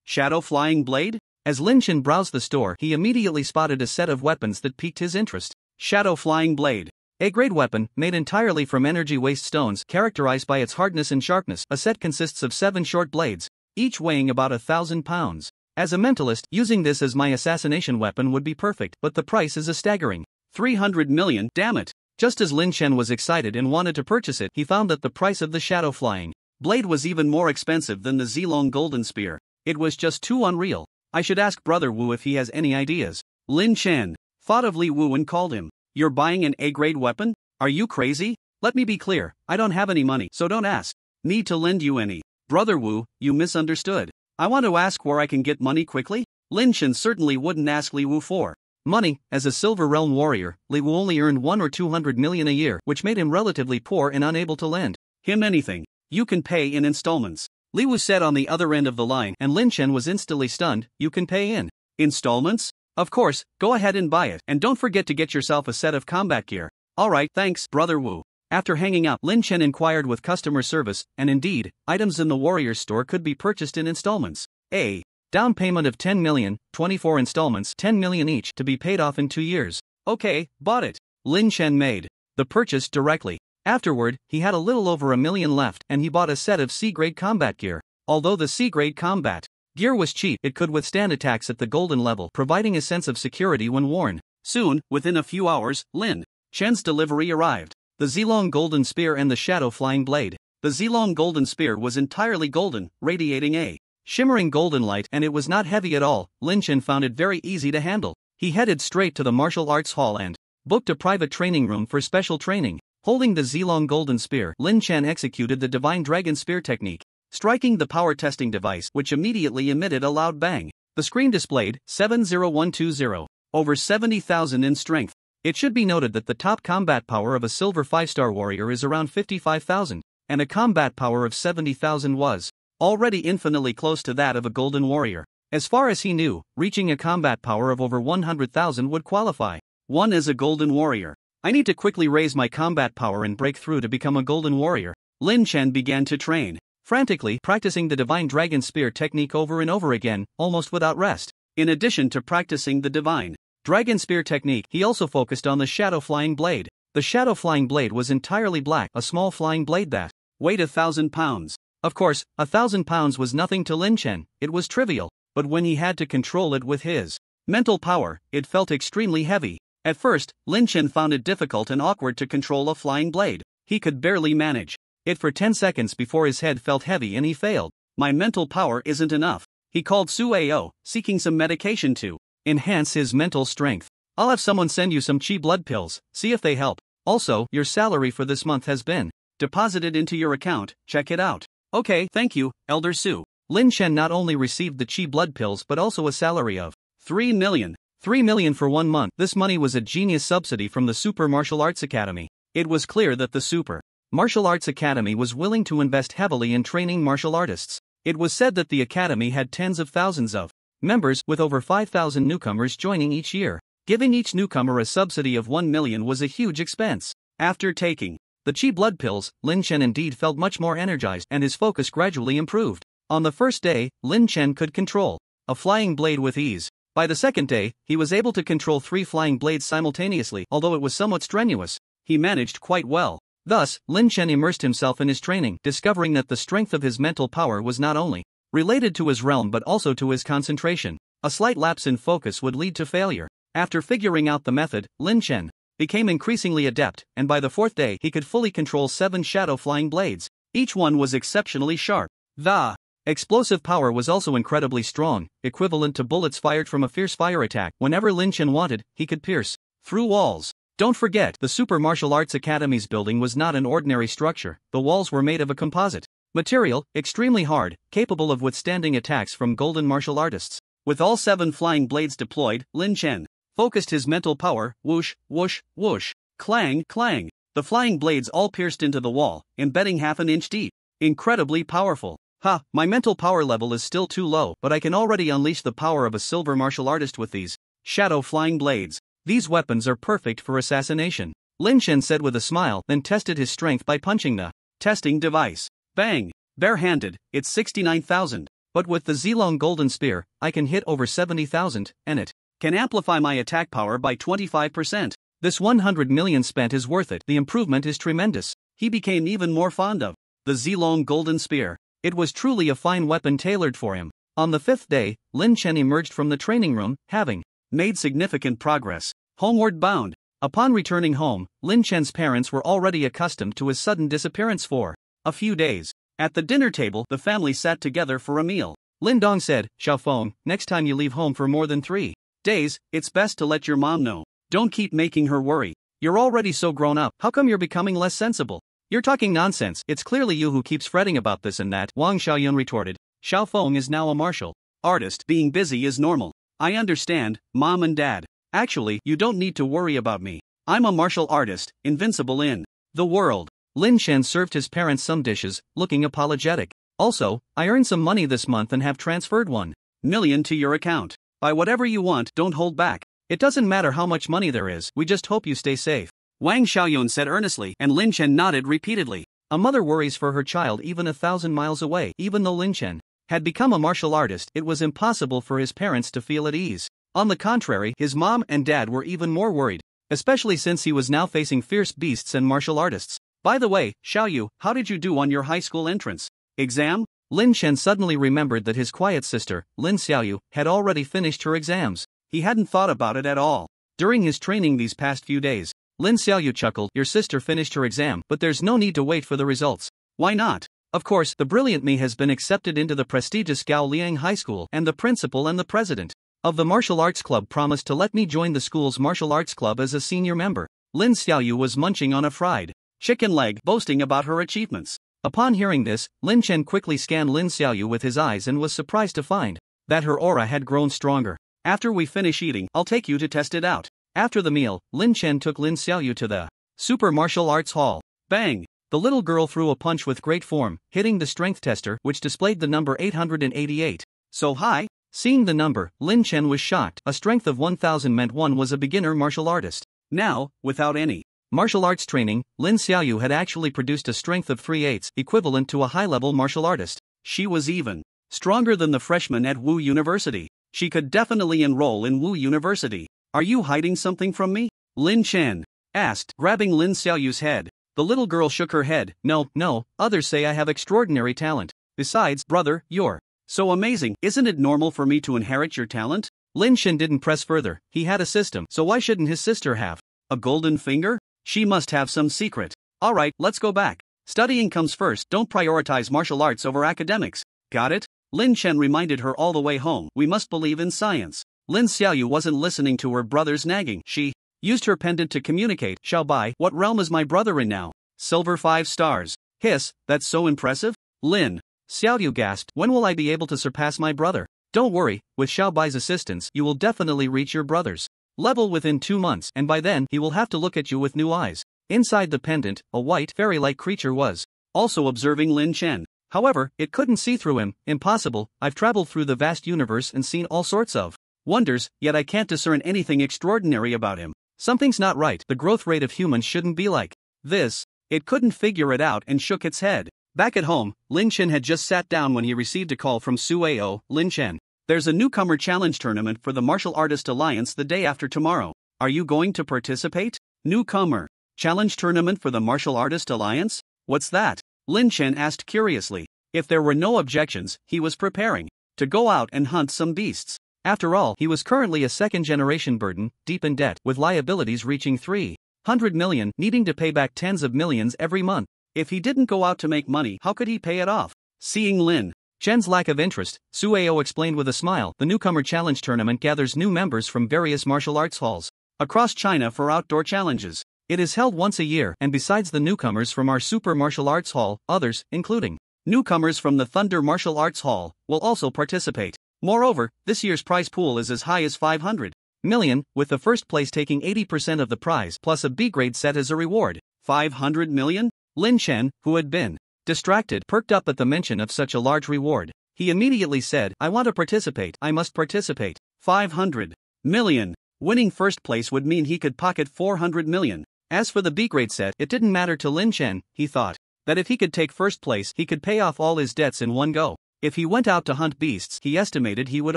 Shadow Flying Blade? As Lin Chen browsed the store, he immediately spotted a set of weapons that piqued his interest. Shadow Flying Blade. A grade weapon, made entirely from energy waste stones, characterized by its hardness and sharpness. A set consists of 7 short blades, each weighing about 1,000 pounds. As a mentalist, using this as my assassination weapon would be perfect, but the price is a staggering 300 million, damn it. Just as Lin Chen was excited and wanted to purchase it, he found that the price of the Shadow Flying Blade was even more expensive than the Zilong Golden Spear. It was just too unreal. I should ask Brother Wu if he has any ideas. Lin Chen thought of Li Wu and called him. You're buying an A-grade weapon? Are you crazy? Let me be clear, I don't have any money, so don't ask me to lend you any. Brother Wu, you misunderstood. I want to ask where I can get money quickly? Lin Chen certainly wouldn't ask Li Wu for money. As a Silver Realm warrior, Li Wu only earned 1 or 200 million a year, which made him relatively poor and unable to lend him anything. You can pay in installments, Li Wu said on the other end of the line, and Lin Chen was instantly stunned. You can pay in installments? Of course, go ahead and buy it, and don't forget to get yourself a set of combat gear. Alright, thanks, Brother Wu. After hanging up, Lin Chen inquired with customer service, and indeed, items in the warrior's store could be purchased in installments. A down payment of 10 million, 24 installments, 10 million each, to be paid off in 2 years. Okay, bought it. Lin Chen made the purchase directly. Afterward, he had a little over 1 million left, and he bought a set of C-grade combat gear. Although the C-grade combat gear was cheap, it could withstand attacks at the golden level, providing a sense of security when worn. Soon, within a few hours, Lin Chen's delivery arrived. The Zilong Golden Spear and the Shadow Flying Blade. The Zilong Golden Spear was entirely golden, radiating a shimmering golden light, and it was not heavy at all. Lin Chen found it very easy to handle. He headed straight to the martial arts hall and booked a private training room for special training. Holding the Zilong Golden Spear, Lin Chen executed the Divine Dragon Spear technique, striking the power testing device, which immediately emitted a loud bang. The screen displayed 70120, over 70,000 in strength. It should be noted that the top combat power of a silver 5-star warrior is around 55,000, and a combat power of 70,000 was already infinitely close to that of a golden warrior. As far as he knew, reaching a combat power of over 100,000 would qualify one as a golden warrior. I need to quickly raise my combat power and break through to become a golden warrior. Lin Chen began to train, frantically practicing the Divine Dragon Spear technique over and over again, almost without rest. In addition to practicing the Divine Dragon Spear technique, he also focused on the Shadow Flying Blade. The Shadow Flying Blade was entirely black, a small flying blade that weighed 1,000 pounds. Of course, 1,000 pounds was nothing to Lin Chen, it was trivial, but when he had to control it with his mental power, it felt extremely heavy. At first, Lin Chen found it difficult and awkward to control a flying blade. He could barely manage it for 10 seconds before his head felt heavy and he failed. My mental power isn't enough. He called Su Ao, seeking some medication to enhance his mental strength. I'll have someone send you some chi blood pills, see if they help. Also, your salary for this month has been deposited into your account, check it out. Okay, thank you, Elder Su. Lin Chen not only received the chi blood pills but also a salary of 3 million. 3 million for 1 month. This money was a genius subsidy from the Super Martial Arts Academy. It was clear that the Super Martial Arts Academy was willing to invest heavily in training martial artists. It was said that the academy had tens of thousands of members, with over 5,000 newcomers joining each year. Giving each newcomer a subsidy of 1 million was a huge expense. After taking the chi blood pills, Lin Chen indeed felt much more energized and his focus gradually improved. On the first day, Lin Chen could control a flying blade with ease. By the second day, he was able to control 3 flying blades simultaneously. Although it was somewhat strenuous, he managed quite well. Thus, Lin Chen immersed himself in his training, discovering that the strength of his mental power was not only related to his realm but also to his concentration. A slight lapse in focus would lead to failure. After figuring out the method, Lin Chen became increasingly adept, and by the 4th day he could fully control 7 shadow flying blades. Each one was exceptionally sharp. The explosive power was also incredibly strong, equivalent to bullets fired from a fierce fire attack. Whenever Lin Chen wanted, he could pierce through walls. Don't forget, the Super Martial Arts Academy's building was not an ordinary structure. The walls were made of a composite material, extremely hard, capable of withstanding attacks from golden martial artists. With all 7 flying blades deployed, Lin Chen focused his mental power. Whoosh, whoosh, whoosh, clang, clang. The flying blades all pierced into the wall, embedding half an inch deep. Incredibly powerful. Ha, my mental power level is still too low, but I can already unleash the power of a silver martial artist with these shadow flying blades. These weapons are perfect for assassination, Lin Chen said with a smile, then tested his strength by punching the testing device. Bang! Bare-handed, it's 69,000. But with the Zilong Golden Spear, I can hit over 70,000, and it can amplify my attack power by 25%. This 100 million spent is worth it. The improvement is tremendous. He became even more fond of the Zilong Golden Spear. It was truly a fine weapon tailored for him. On the 5th day, Lin Chen emerged from the training room, having made significant progress. Homeward bound. Upon returning home, Lin Chen's parents were already accustomed to his sudden disappearance for a few days. At the dinner table, the family sat together for a meal. Lin Dong said, Xiaofeng, next time you leave home for more than 3 days, it's best to let your mom know. Don't keep making her worry. You're already so grown up, how come you're becoming less sensible? You're talking nonsense, it's clearly you who keeps fretting about this and that, Wang Xiaoyun retorted. Xiao Feng is now a martial artist. Being busy is normal. I understand, Mom and Dad. Actually, you don't need to worry about me. I'm a martial artist, invincible in the world. Lin Chen served his parents some dishes, looking apologetic. Also, I earned some money this month and have transferred 1 million to your account. Buy whatever you want, don't hold back. It doesn't matter how much money there is, we just hope you stay safe. Wang Xiaoyun said earnestly, and Lin Chen nodded repeatedly. A mother worries for her child even 1,000 miles away. Even though Lin Chen had become a martial artist, it was impossible for his parents to feel at ease. On the contrary, his mom and dad were even more worried, especially since he was now facing fierce beasts and martial artists. By the way, Xiaoyu, how did you do on your high school entrance exam? Lin Chen suddenly remembered that his quiet sister, Lin Xiaoyu, had already finished her exams. He hadn't thought about it at all. During his training these past few days, Lin Xiaoyu chuckled, your sister finished her exam, but there's no need to wait for the results. Why not? Of course, the brilliant me has been accepted into the prestigious Gao Liang High School, and the principal and the president of the martial arts club promised to let me join the school's martial arts club as a senior member. Lin Xiaoyu was munching on a fried chicken leg, boasting about her achievements. Upon hearing this, Lin Chen quickly scanned Lin Xiaoyu with his eyes and was surprised to find that her aura had grown stronger. After we finish eating, I'll take you to test it out. After the meal, Lin Chen took Lin Xiaoyu to the Super Martial Arts Hall. Bang! The little girl threw a punch with great form, hitting the strength tester, which displayed the number 888. So high? Seeing the number, Lin Chen was shocked. A strength of 1000 meant one was a beginner martial artist. Now, without any martial arts training, Lin Xiaoyu had actually produced a strength of 3/8, equivalent to a high-level martial artist. She was even stronger than the freshman at Wu University. She could definitely enroll in Wu University. Are you hiding something from me? Lin Chen asked, grabbing Lin Xiaoyu's head. The little girl shook her head. No, others say I have extraordinary talent. Besides, brother, you're so amazing. Isn't it normal for me to inherit your talent? Lin Chen didn't press further. He had a system, so why shouldn't his sister have a golden finger? She must have some secret. Alright, let's go back. Studying comes first, don't prioritize martial arts over academics. Got it? Lin Chen reminded her all the way home. We must believe in science. Lin Xiaoyu wasn't listening to her brother's nagging. She used her pendant to communicate. Xiao Bai, what realm is my brother in now? Silver 5 stars. Hiss, that's so impressive? Lin Xiaoyu gasped, when will I be able to surpass my brother? Don't worry, with Xiao Bai's assistance, you will definitely reach your brother's level within 2 months, and by then, he will have to look at you with new eyes. Inside the pendant, a white, fairy-like creature was also observing Lin Chen. However, it couldn't see through him. Impossible, I've traveled through the vast universe and seen all sorts of wonders, yet I can't discern anything extraordinary about him. Something's not right. The growth rate of humans shouldn't be like this. It couldn't figure it out and shook its head. Back at home, Lin Chen had just sat down when he received a call from Sueo. Lin Chen, there's a newcomer challenge tournament for the Martial Artist Alliance the day after tomorrow. Are you going to participate? Newcomer challenge tournament for the Martial Artist Alliance? What's that? Lin Chen asked curiously. If there were no objections, he was preparing to go out and hunt some beasts. After all, he was currently a second-generation burden, deep in debt, with liabilities reaching 300 million, needing to pay back tens of millions every month. If he didn't go out to make money, how could he pay it off? Seeing Lin Chen's lack of interest, Sueo explained with a smile, the newcomer challenge tournament gathers new members from various martial arts halls across China for outdoor challenges. It is held once a year, and besides the newcomers from our Super Martial Arts Hall, others, including newcomers from the Thunder Martial Arts Hall, will also participate. Moreover, this year's prize pool is as high as 500 million, with the first place taking 80% of the prize plus a B-grade set as a reward. 500 million? Lin Chen, who had been distracted, perked up at the mention of such a large reward. He immediately said, I want to participate, I must participate. 500 million. Winning first place would mean he could pocket 400 million. As for the B-grade set, it didn't matter to Lin Chen. He thought that if he could take first place, he could pay off all his debts in one go. If he went out to hunt beasts, he estimated he would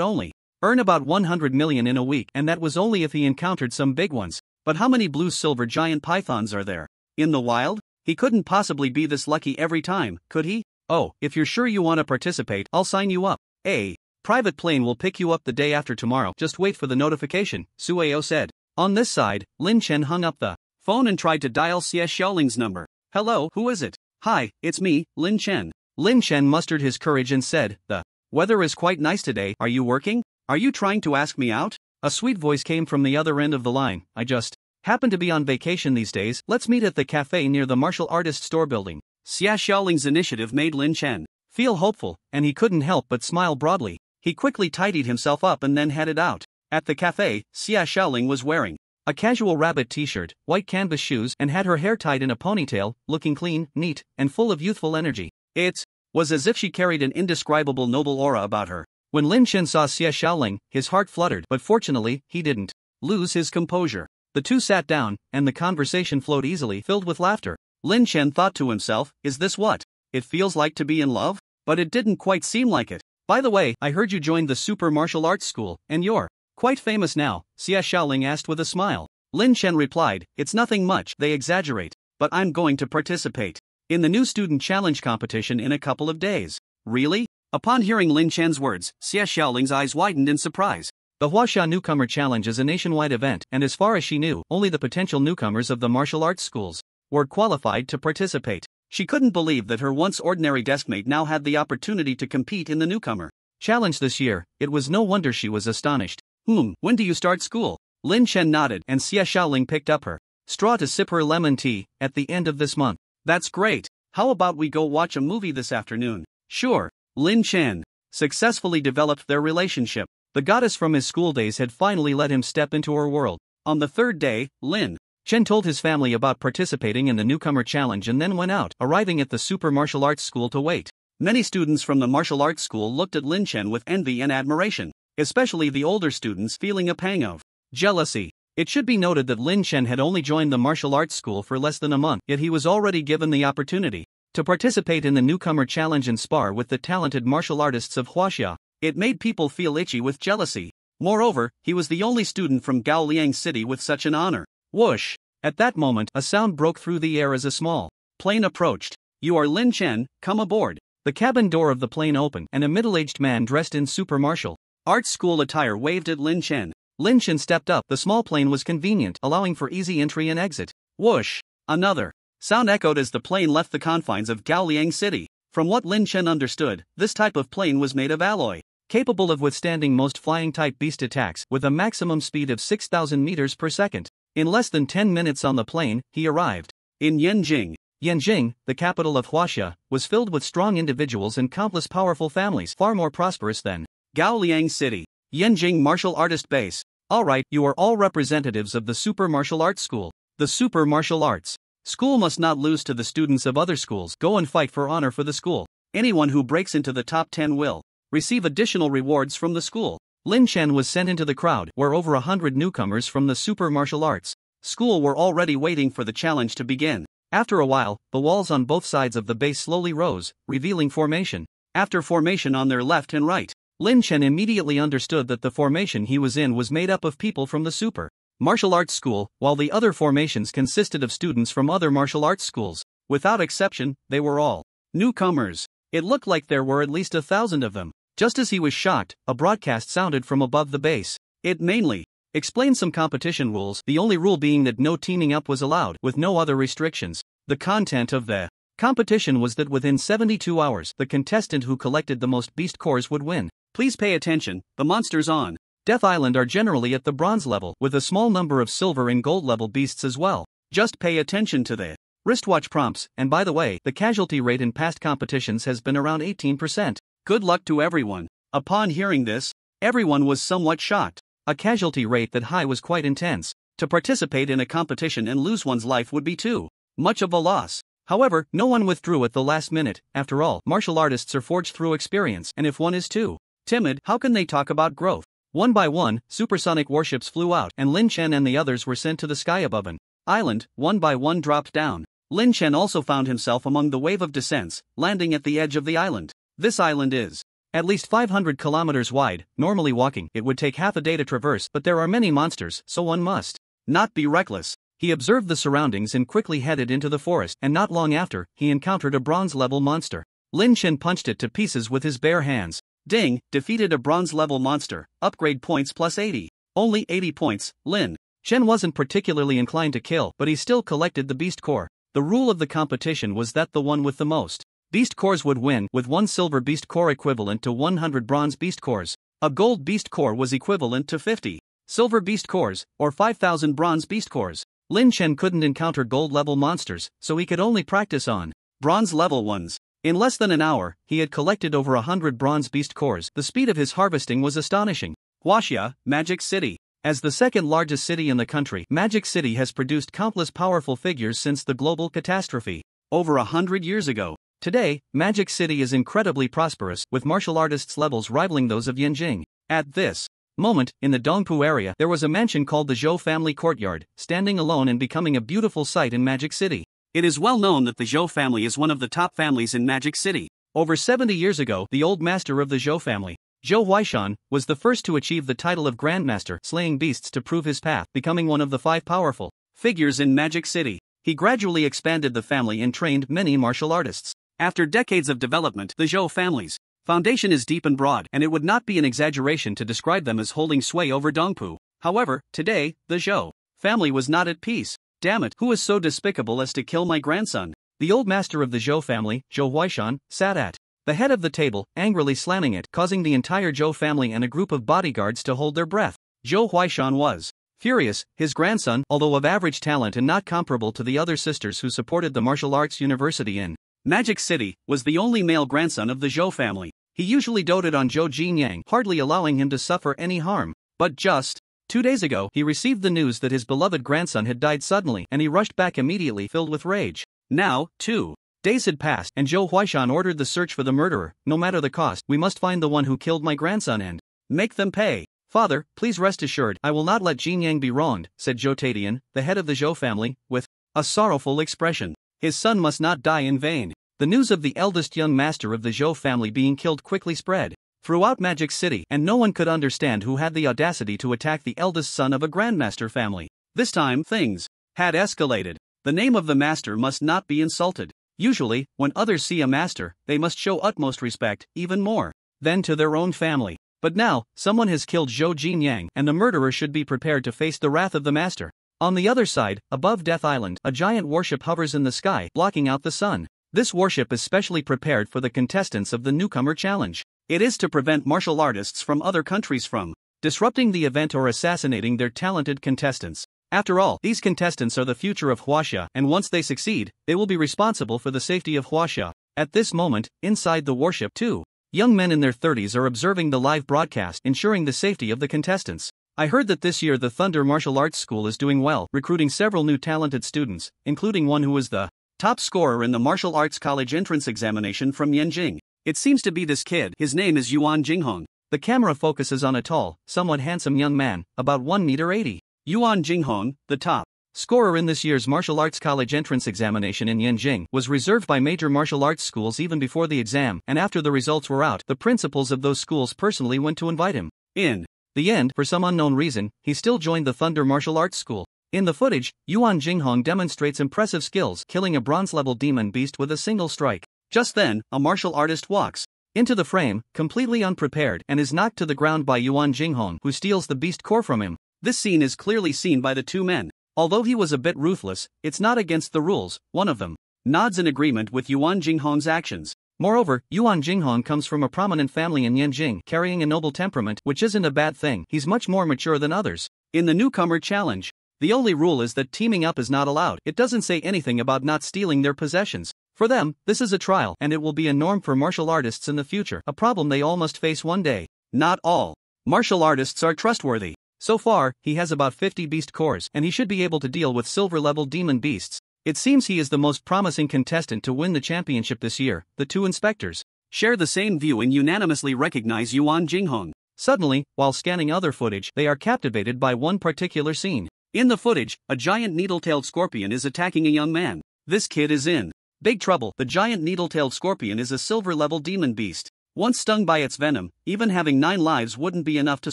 only earn about 100 million in a week, and that was only if he encountered some big ones. But how many blue-silver giant pythons are there in the wild? He couldn't possibly be this lucky every time, could he? Oh, if you're sure you want to participate, I'll sign you up. A private plane will pick you up the day after tomorrow. Just wait for the notification, Sueo said. On this side, Lin Chen hung up the phone and tried to dial Xie Xiaoling's number. Hello, who is it? Hi, it's me, Lin Chen. Lin Chen mustered his courage and said, the weather is quite nice today. Are you working? Are you trying to ask me out? A sweet voice came from the other end of the line. I just happen to be on vacation these days. Let's meet at the cafe near the martial artist store building. Xia Xiaoling's initiative made Lin Chen feel hopeful, and he couldn't help but smile broadly. He quickly tidied himself up and then headed out. At the cafe, Xia Xiaoling was wearing a casual rabbit t-shirt, white canvas shoes, and had her hair tied in a ponytail, looking clean, neat, and full of youthful energy. It was as if she carried an indescribable noble aura about her. When Lin Chen saw Xia Xiaoling, his heart fluttered, but fortunately, he didn't lose his composure. The two sat down, and the conversation flowed easily, filled with laughter. Lin Chen thought to himself, is this what it feels like to be in love? But it didn't quite seem like it. By the way, I heard you joined the super martial arts school, and you're quite famous now, Xia Xiaoling asked with a smile. Lin Chen replied, it's nothing much, they exaggerate, but I'm going to participate in the new student challenge competition in a couple of days. Really? Upon hearing Lin Chen's words, Xia Xiaoling's eyes widened in surprise. The Huaxia Newcomer Challenge is a nationwide event, and as far as she knew, only the potential newcomers of the martial arts schools were qualified to participate. She couldn't believe that her once ordinary deskmate now had the opportunity to compete in the newcomer challenge this year. It was no wonder she was astonished. When do you start school? Lin Chen nodded, and Xia Xiaoling picked up her straw to sip her lemon tea. At the end of this month. That's great. How about we go watch a movie this afternoon? Sure. Lin Chen successfully developed their relationship. The goddess from his school days had finally let him step into her world. On the third day, Lin Chen told his family about participating in the newcomer challenge and then went out, arriving at the super martial arts school to wait. Many students from the martial arts school looked at Lin Chen with envy and admiration, especially the older students feeling a pang of jealousy. It should be noted that Lin Chen had only joined the martial arts school for less than a month, yet he was already given the opportunity to participate in the newcomer challenge and spar with the talented martial artists of Huaxia. It made people feel itchy with jealousy. Moreover, he was the only student from Gaoliang City with such an honor. Whoosh! At that moment, a sound broke through the air as a small plane approached. You are Lin Chen, come aboard. The cabin door of the plane opened, and a middle-aged man dressed in super martial arts school attire waved at Lin Chen. Lin Chen stepped up. The small plane was convenient, allowing for easy entry and exit. Whoosh! Another sound echoed as the plane left the confines of Gaoliang City. From what Lin Chen understood, this type of plane was made of alloy, capable of withstanding most flying-type beast attacks, with a maximum speed of 6,000 meters per second. In less than 10 minutes on the plane, he arrived in Yanjing. Yanjing, the capital of Huaxia, was filled with strong individuals and countless powerful families, far more prosperous than Gaoliang City. Yanjing Martial Artist Base. Alright, you are all representatives of the Super Martial Arts School. The Super Martial Arts School must not lose to the students of other schools. Go and fight for honor for the school. Anyone who breaks into the top 10 will receive additional rewards from the school. Lin Chen was sent into the crowd, where over 100 newcomers from the Super Martial Arts School were already waiting for the challenge to begin. After a while, the walls on both sides of the base slowly rose, revealing formation after formation on their left and right. Lin Chen immediately understood that the formation he was in was made up of people from the Super Martial Arts School, while the other formations consisted of students from other martial arts schools. Without exception, they were all newcomers. It looked like there were at least 1,000 of them. Just as he was shocked, a broadcast sounded from above the base. It mainly explained some competition rules, the only rule being that no teaming up was allowed, with no other restrictions. The content of the competition was that within 72 hours, the contestant who collected the most beast cores would win. Please pay attention, the monsters on Death Island are generally at the bronze level, with a small number of silver and gold level beasts as well. Just pay attention to the wristwatch prompts, and by the way, the casualty rate in past competitions has been around 18%. Good luck to everyone. Upon hearing this, everyone was somewhat shocked. A casualty rate that high was quite intense. To participate in a competition and lose one's life would be too much of a loss. However, no one withdrew at the last minute. After all, martial artists are forged through experience, and if one is too timid, how can they talk about growth? One by one, supersonic warships flew out, and Lin Chen and the others were sent to the sky above an island. One by one dropped down. Lin Chen also found himself among the wave of descents, landing at the edge of the island. This island is at least 500 kilometers wide. Normally walking, it would take half a day to traverse, but there are many monsters, so one must not be reckless. He observed the surroundings and quickly headed into the forest, and not long after, he encountered a bronze-level monster. Lin Chen punched it to pieces with his bare hands. Ding, defeated a bronze-level monster, upgrade points plus 80. Only 80 points. Lin Chen wasn't particularly inclined to kill, but he still collected the beast core. The rule of the competition was that the one with the most beast cores would win, with one silver beast core equivalent to 100 bronze beast cores. A gold beast core was equivalent to 50 silver beast cores, or 5,000 bronze beast cores. Lin Chen couldn't encounter gold-level monsters, so he could only practice on bronze-level ones. In less than an hour, he had collected over 100 bronze beast cores. The speed of his harvesting was astonishing. Huaxia, Magic City. As the second largest city in the country, Magic City has produced countless powerful figures since the global catastrophe over 100 years ago. Today, Magic City is incredibly prosperous, with martial artists' levels rivaling those of Yanjing. At this moment, in the Dongpu area, there was a mansion called the Zhou family courtyard, standing alone and becoming a beautiful sight in Magic City. It is well known that the Zhou family is one of the top families in Magic City. Over 70 years ago, the old master of the Zhou family, Zhou Huaishan, was the first to achieve the title of Grandmaster, slaying beasts to prove his path, becoming one of the 5 powerful figures in Magic City. He gradually expanded the family and trained many martial artists. After decades of development, the Zhou family's foundation is deep and broad, and it would not be an exaggeration to describe them as holding sway over Dongpu. However, today, the Zhou family was not at peace. Damn it, who is so despicable as to kill my grandson? The old master of the Zhou family, Zhou Huaishan, sat at the head of the table, angrily slamming it, causing the entire Zhou family and a group of bodyguards to hold their breath. Zhou Huaishan was furious. His grandson, although of average talent and not comparable to the other sisters who supported the martial arts university in Magic City, was the only male grandson of the Zhou family. He usually doted on Zhou Jinyang, hardly allowing him to suffer any harm. But just 2 days ago, he received the news that his beloved grandson had died suddenly, and he rushed back immediately, filled with rage. Now, 2 days had passed, and Zhou Huaishan ordered the search for the murderer. No matter the cost, we must find the one who killed my grandson and make them pay. Father, please rest assured, I will not let Jinyang be wronged, said Zhou Tadian, the head of the Zhou family, with a sorrowful expression. His son must not die in vain. The news of the eldest young master of the Zhou family being killed quickly spread throughout Magic City, and no one could understand who had the audacity to attack the eldest son of a grandmaster family. This time, things had escalated. The name of the master must not be insulted. Usually, when others see a master, they must show utmost respect, even more than to their own family. But now, someone has killed Zhou Jinyang, and the murderer should be prepared to face the wrath of the master. On the other side, above Death Island, a giant warship hovers in the sky, blocking out the sun. This warship is specially prepared for the contestants of the Newcomer Challenge. It is to prevent martial artists from other countries from disrupting the event or assassinating their talented contestants. After all, these contestants are the future of Huaxia, and once they succeed, they will be responsible for the safety of Huaxia. At this moment, inside the warship, 2 young men in their 30s are observing the live broadcast, ensuring the safety of the contestants. I heard that this year the Thunder Martial Arts School is doing well, recruiting several new talented students, including one who is the top scorer in the Martial Arts College entrance examination from Yanjing. It seems to be this kid. His name is Yuan Jinghong. The camera focuses on a tall, somewhat handsome young man, about 1 meter 80. Yuan Jinghong, the top scorer in this year's Martial Arts College entrance examination in Yanjing, was reserved by major martial arts schools even before the exam, and after the results were out, the principals of those schools personally went to invite him. In the end, for some unknown reason, he still joined the Thunder Martial Arts School. In the footage, Yuan Jinghong demonstrates impressive skills, killing a bronze-level demon beast with a single strike. Just then, a martial artist walks into the frame, completely unprepared, and is knocked to the ground by Yuan Jinghong, who steals the beast core from him. This scene is clearly seen by the 2 men. Although he was a bit ruthless, it's not against the rules. One of them nods in agreement with Yuan Jinghong's actions. Moreover, Yuan Jinghong comes from a prominent family in Yanjing, carrying a noble temperament, which isn't a bad thing. He's much more mature than others. In the Newcomer Challenge, the only rule is that teaming up is not allowed. It doesn't say anything about not stealing their possessions. For them, this is a trial, and it will be a norm for martial artists in the future, a problem they all must face one day. Not all martial artists are trustworthy. So far, he has about 50 beast cores, and he should be able to deal with silver-level demon beasts. It seems he is the most promising contestant to win the championship this year. The 2 inspectors share the same view and unanimously recognize Yuan Jinghong. Suddenly, while scanning other footage, they are captivated by one particular scene. In the footage, a giant needle-tailed scorpion is attacking a young man. This kid is in big trouble. The giant needle-tailed scorpion is a silver-level demon beast. Once stung by its venom, even having 9 lives wouldn't be enough to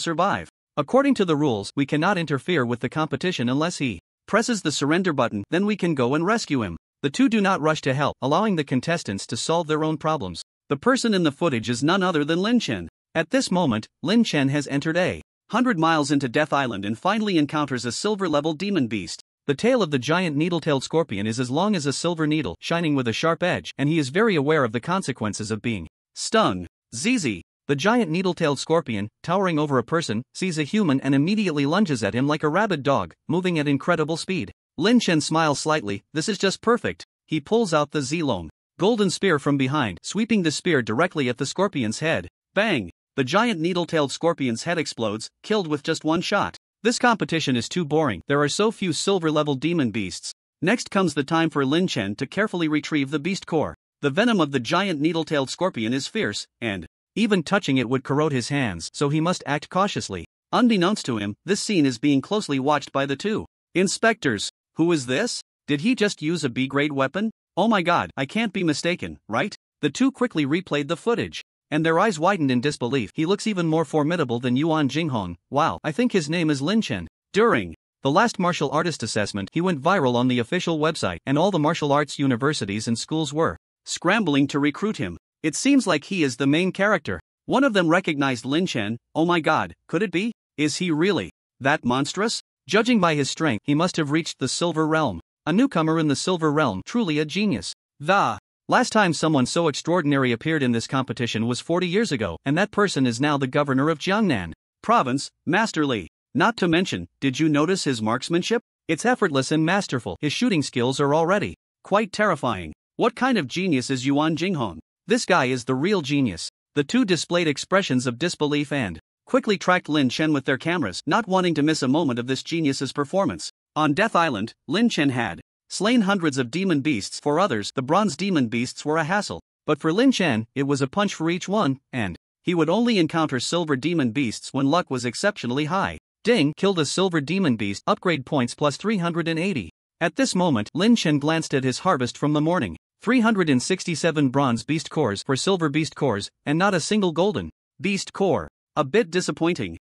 survive. According to the rules, we cannot interfere with the competition unless he presses the surrender button, then we can go and rescue him. The 2 do not rush to help, allowing the contestants to solve their own problems. The person in the footage is none other than Lin Chen. At this moment, Lin Chen has entered 100 miles into Death Island and finally encounters a silver-level demon beast. The tail of the giant needle-tailed scorpion is as long as a silver needle, shining with a sharp edge, and he is very aware of the consequences of being stung. Zizi, the giant needle-tailed scorpion, towering over a person, sees a human and immediately lunges at him like a rabid dog, moving at incredible speed. Lin Chen smiles slightly. This is just perfect. He pulls out the Zilong golden spear from behind, sweeping the spear directly at the scorpion's head. Bang! The giant needle-tailed scorpion's head explodes, killed with just one shot. This competition is too boring. There are so few silver-level demon beasts. Next comes the time for Lin Chen to carefully retrieve the beast core. The venom of the giant needle-tailed scorpion is fierce, and even touching it would corrode his hands, so he must act cautiously. Unbeknownst to him, this scene is being closely watched by the two inspectors. Who is this? Did he just use a B-grade weapon? Oh my god, I can't be mistaken, right? The two quickly replayed the footage, and their eyes widened in disbelief. He looks even more formidable than Yuan Jinghong. Wow, I think his name is Lin Chen. During the last martial artist assessment, he went viral on the official website, and all the martial arts universities and schools were scrambling to recruit him. It seems like he is the main character. One of them recognized Lin Chen. Oh my god, could it be? Is he really that monstrous? Judging by his strength, he must have reached the Silver Realm. A newcomer in the Silver Realm, truly a genius. The last time someone so extraordinary appeared in this competition was 40 years ago, and that person is now the governor of Jiangnan Province, Master Li. Not to mention, did you notice his marksmanship? It's effortless and masterful. His shooting skills are already quite terrifying. What kind of genius is Yuan Jinghong? This guy is the real genius. The two displayed expressions of disbelief and quickly tracked Lin Chen with their cameras, not wanting to miss a moment of this genius's performance. On Death Island, Lin Chen had slain hundreds of demon beasts. For others, the bronze demon beasts were a hassle. But for Lin Chen, it was a punch for each one, and he would only encounter silver demon beasts when luck was exceptionally high. Ding! Killed a silver demon beast, upgrade points plus 380. At this moment, Lin Chen glanced at his harvest from the morning. 367 bronze beast cores for silver beast cores, and not a single golden beast core. A bit disappointing.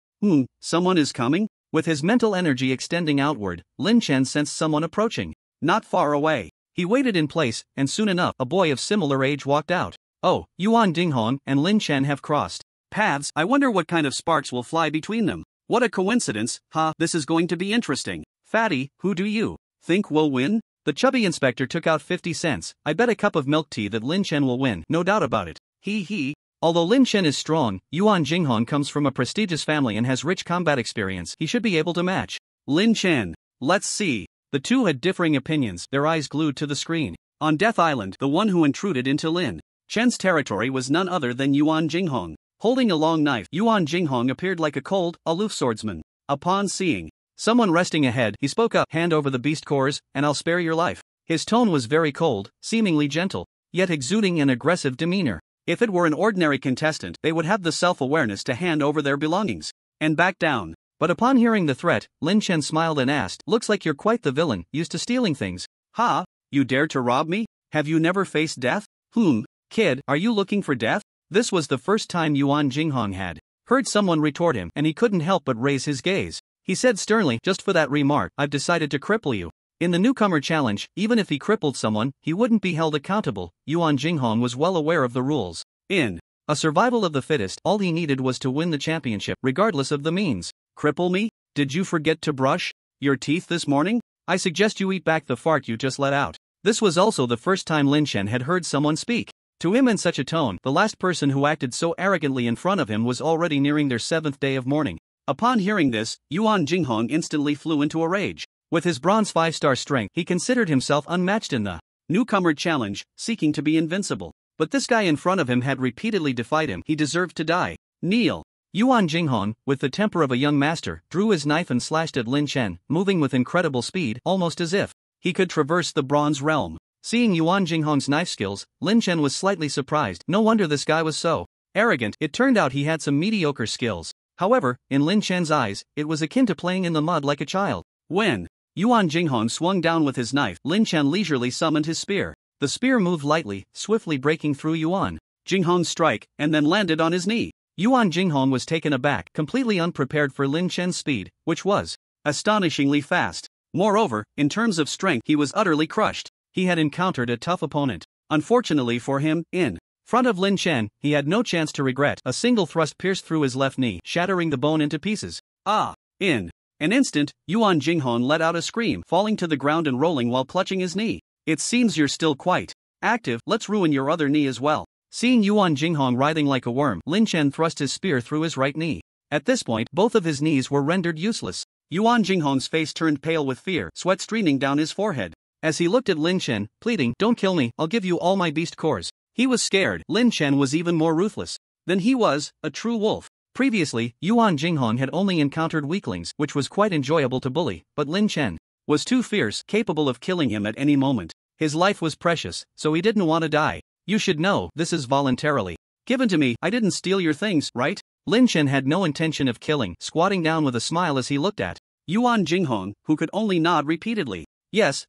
Someone is coming? With his mental energy extending outward, Lin Chen sensed someone approaching. Not far away. He waited in place, and soon enough, a boy of similar age walked out. Oh, Yuan Jinghong and Lin Chen have crossed paths. I wonder what kind of sparks will fly between them. What a coincidence, huh? This is going to be interesting. Fatty, who do you think will win? The chubby inspector took out 50 cents. I bet a cup of milk tea that Lin Chen will win, no doubt about it. He. Although Lin Chen is strong, Yuan Jinghong comes from a prestigious family and has rich combat experience. He should be able to match Lin Chen. Let's see. The two had differing opinions, their eyes glued to the screen. On Death Island, the one who intruded into Lin Chen's territory was none other than Yuan Jinghong. Holding a long knife, Yuan Jinghong appeared like a cold, aloof swordsman. Upon seeing someone resting ahead, he spoke up. Hand over the beast cores, and I'll spare your life. His tone was very cold, seemingly gentle, yet exuding an aggressive demeanor. If it were an ordinary contestant, they would have the self-awareness to hand over their belongings and back down. But upon hearing the threat, Lin Chen smiled and asked, "Looks like you're quite the villain, used to stealing things." "Ha? You dare to rob me? Have you never faced death?" Kid, are you looking for death?" This was the first time Yuan Jinghong had heard someone retort him, and he couldn't help but raise his gaze. He said sternly, "Just for that remark, I've decided to cripple you." In the newcomer challenge, even if he crippled someone, he wouldn't be held accountable. Yuan Jinghong was well aware of the rules. In a survival of the fittest, all he needed was to win the championship, regardless of the means. "Cripple me? Did you forget to brush your teeth this morning? I suggest you eat back the fart you just let out." This was also the first time Lin Chen had heard someone speak to him in such a tone. The last person who acted so arrogantly in front of him was already nearing their 7th day of mourning. Upon hearing this, Yuan Jinghong instantly flew into a rage. With his bronze 5-star strength, he considered himself unmatched in the newcomer challenge, seeking to be invincible. But this guy in front of him had repeatedly defied him. He deserved to die. Kneel. Yuan Jinghong, with the temper of a young master, drew his knife and slashed at Lin Chen, moving with incredible speed, almost as if he could traverse the bronze realm. Seeing Yuan Jinghong's knife skills, Lin Chen was slightly surprised. No wonder this guy was so arrogant. It turned out he had some mediocre skills. However, in Lin Chen's eyes, it was akin to playing in the mud like a child. When Yuan Jinghong swung down with his knife, Lin Chen leisurely summoned his spear. The spear moved lightly, swiftly breaking through Yuan Jinghong's strike, and then landed on his knee. Yuan Jinghong was taken aback, completely unprepared for Lin Chen's speed, which was astonishingly fast. Moreover, in terms of strength, he was utterly crushed. He had encountered a tough opponent. Unfortunately for him, in front of Lin Chen, he had no chance to regret. A single thrust pierced through his left knee, shattering the bone into pieces. In an instant, Yuan Jinghong let out a scream, falling to the ground and rolling while clutching his knee. "It seems you're still quite active. Let's ruin your other knee as well." Seeing Yuan Jinghong writhing like a worm, Lin Chen thrust his spear through his right knee. At this point, both of his knees were rendered useless. Yuan Jinghong's face turned pale with fear, sweat streaming down his forehead. as he looked at Lin Chen, pleading, "Don't kill me, I'll give you all my beast cores." He was scared. Lin Chen was even more ruthless than he was, a true wolf. Previously, Yuan Jinghong had only encountered weaklings, which was quite enjoyable to bully, but Lin Chen was too fierce, capable of killing him at any moment. His life was precious, so he didn't want to die. "You should know, this is voluntarily given to me. I didn't steal your things, right?" Lin Chen had no intention of killing, squatting down with a smile as he looked at Yuan Jinghong, who could only nod repeatedly. Yes,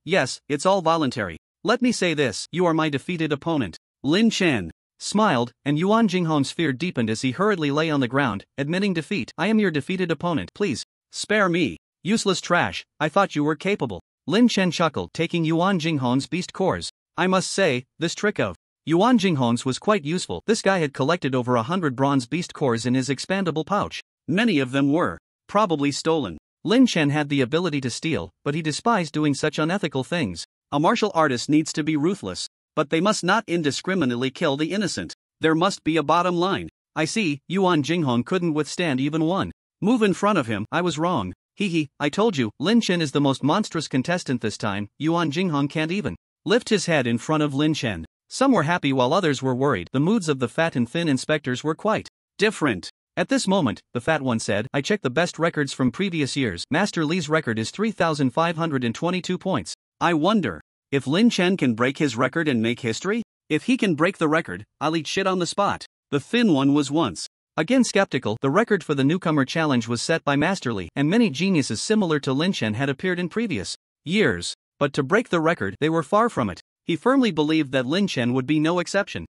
it's all voluntary. Let me say this, you are my defeated opponent." Lin Chen smiled, and Yuan Jinghong's fear deepened as he hurriedly lay on the ground, admitting defeat. "I am your defeated opponent. Please, spare me. Useless trash, I thought you were capable." Lin Chen chuckled, taking Yuan Jinghong's beast cores. I must say, this trick of Yuan Jinghong's was quite useful. This guy had collected over 100 bronze beast cores in his expandable pouch. Many of them were probably stolen. Lin Chen had the ability to steal, but he despised doing such unethical things. A martial artist needs to be ruthless, but they must not indiscriminately kill the innocent. There must be a bottom line. I see, Yuan Jinghong couldn't withstand even one move in front of him. I was wrong. I told you. Lin Chen is the most monstrous contestant this time. Yuan Jinghong can't even lift his head in front of Lin Chen. Some were happy while others were worried. The moods of the fat and thin inspectors were quite different. At this moment, the fat one said, "I checked the best records from previous years. Master Li's record is 3,522 points. I wonder if Lin Chen can break his record and make history? If he can break the record, I'll eat shit on the spot." The thin one was once again skeptical. The record for the newcomer challenge was set by Master Li, and many geniuses similar to Lin Chen had appeared in previous years. But to break the record, they were far from it. He firmly believed that Lin Chen would be no exception.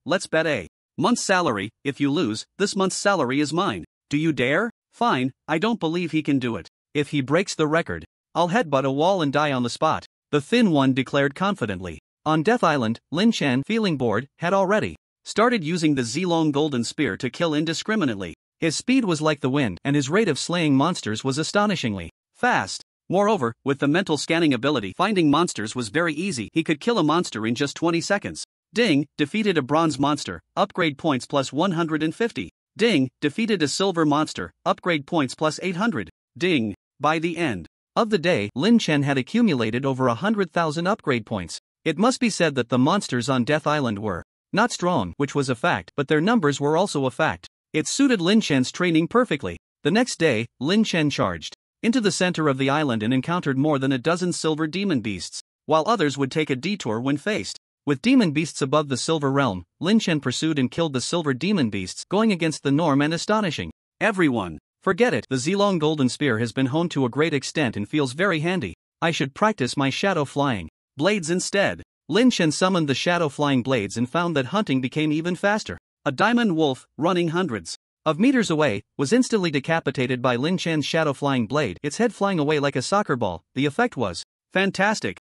Let's bet a month's salary. If you lose, this month's salary is mine. Do you dare? Fine, I don't believe he can do it. If he breaks the record, I'll headbutt a wall and die on the spot, the thin one declared confidently. On Death Island, Lin Chen, feeling bored, had already started using the Zilong Golden Spear to kill indiscriminately. His speed was like the wind, and his rate of slaying monsters was astonishingly fast. Moreover, with the mental scanning ability, finding monsters was very easy. He could kill a monster in just 20 seconds. Ding, defeated a bronze monster, upgrade points plus 150. Ding, defeated a silver monster, upgrade points plus 800. Ding. By the end of the day, Lin Chen had accumulated over 100,000 upgrade points. It must be said that the monsters on Death Island were not strong, which was a fact, but their numbers were also a fact. It suited Lin Chen's training perfectly. The next day, Lin Chen charged into the center of the island and encountered more than a dozen silver demon beasts, while others would take a detour when faced with demon beasts above the silver realm. Lin Chen pursued and killed the silver demon beasts, going against the norm and astonishing everyone. Forget it, the Zilong Golden Spear has been honed to a great extent and feels very handy. I should practice my shadow flying blades instead. Lin Chen summoned the shadow flying blades and found that hunting became even faster. A diamond wolf, running hundreds of meters away, was instantly decapitated by Lin Chen's shadow flying blade, its head flying away like a soccer ball. The effect was fantastic.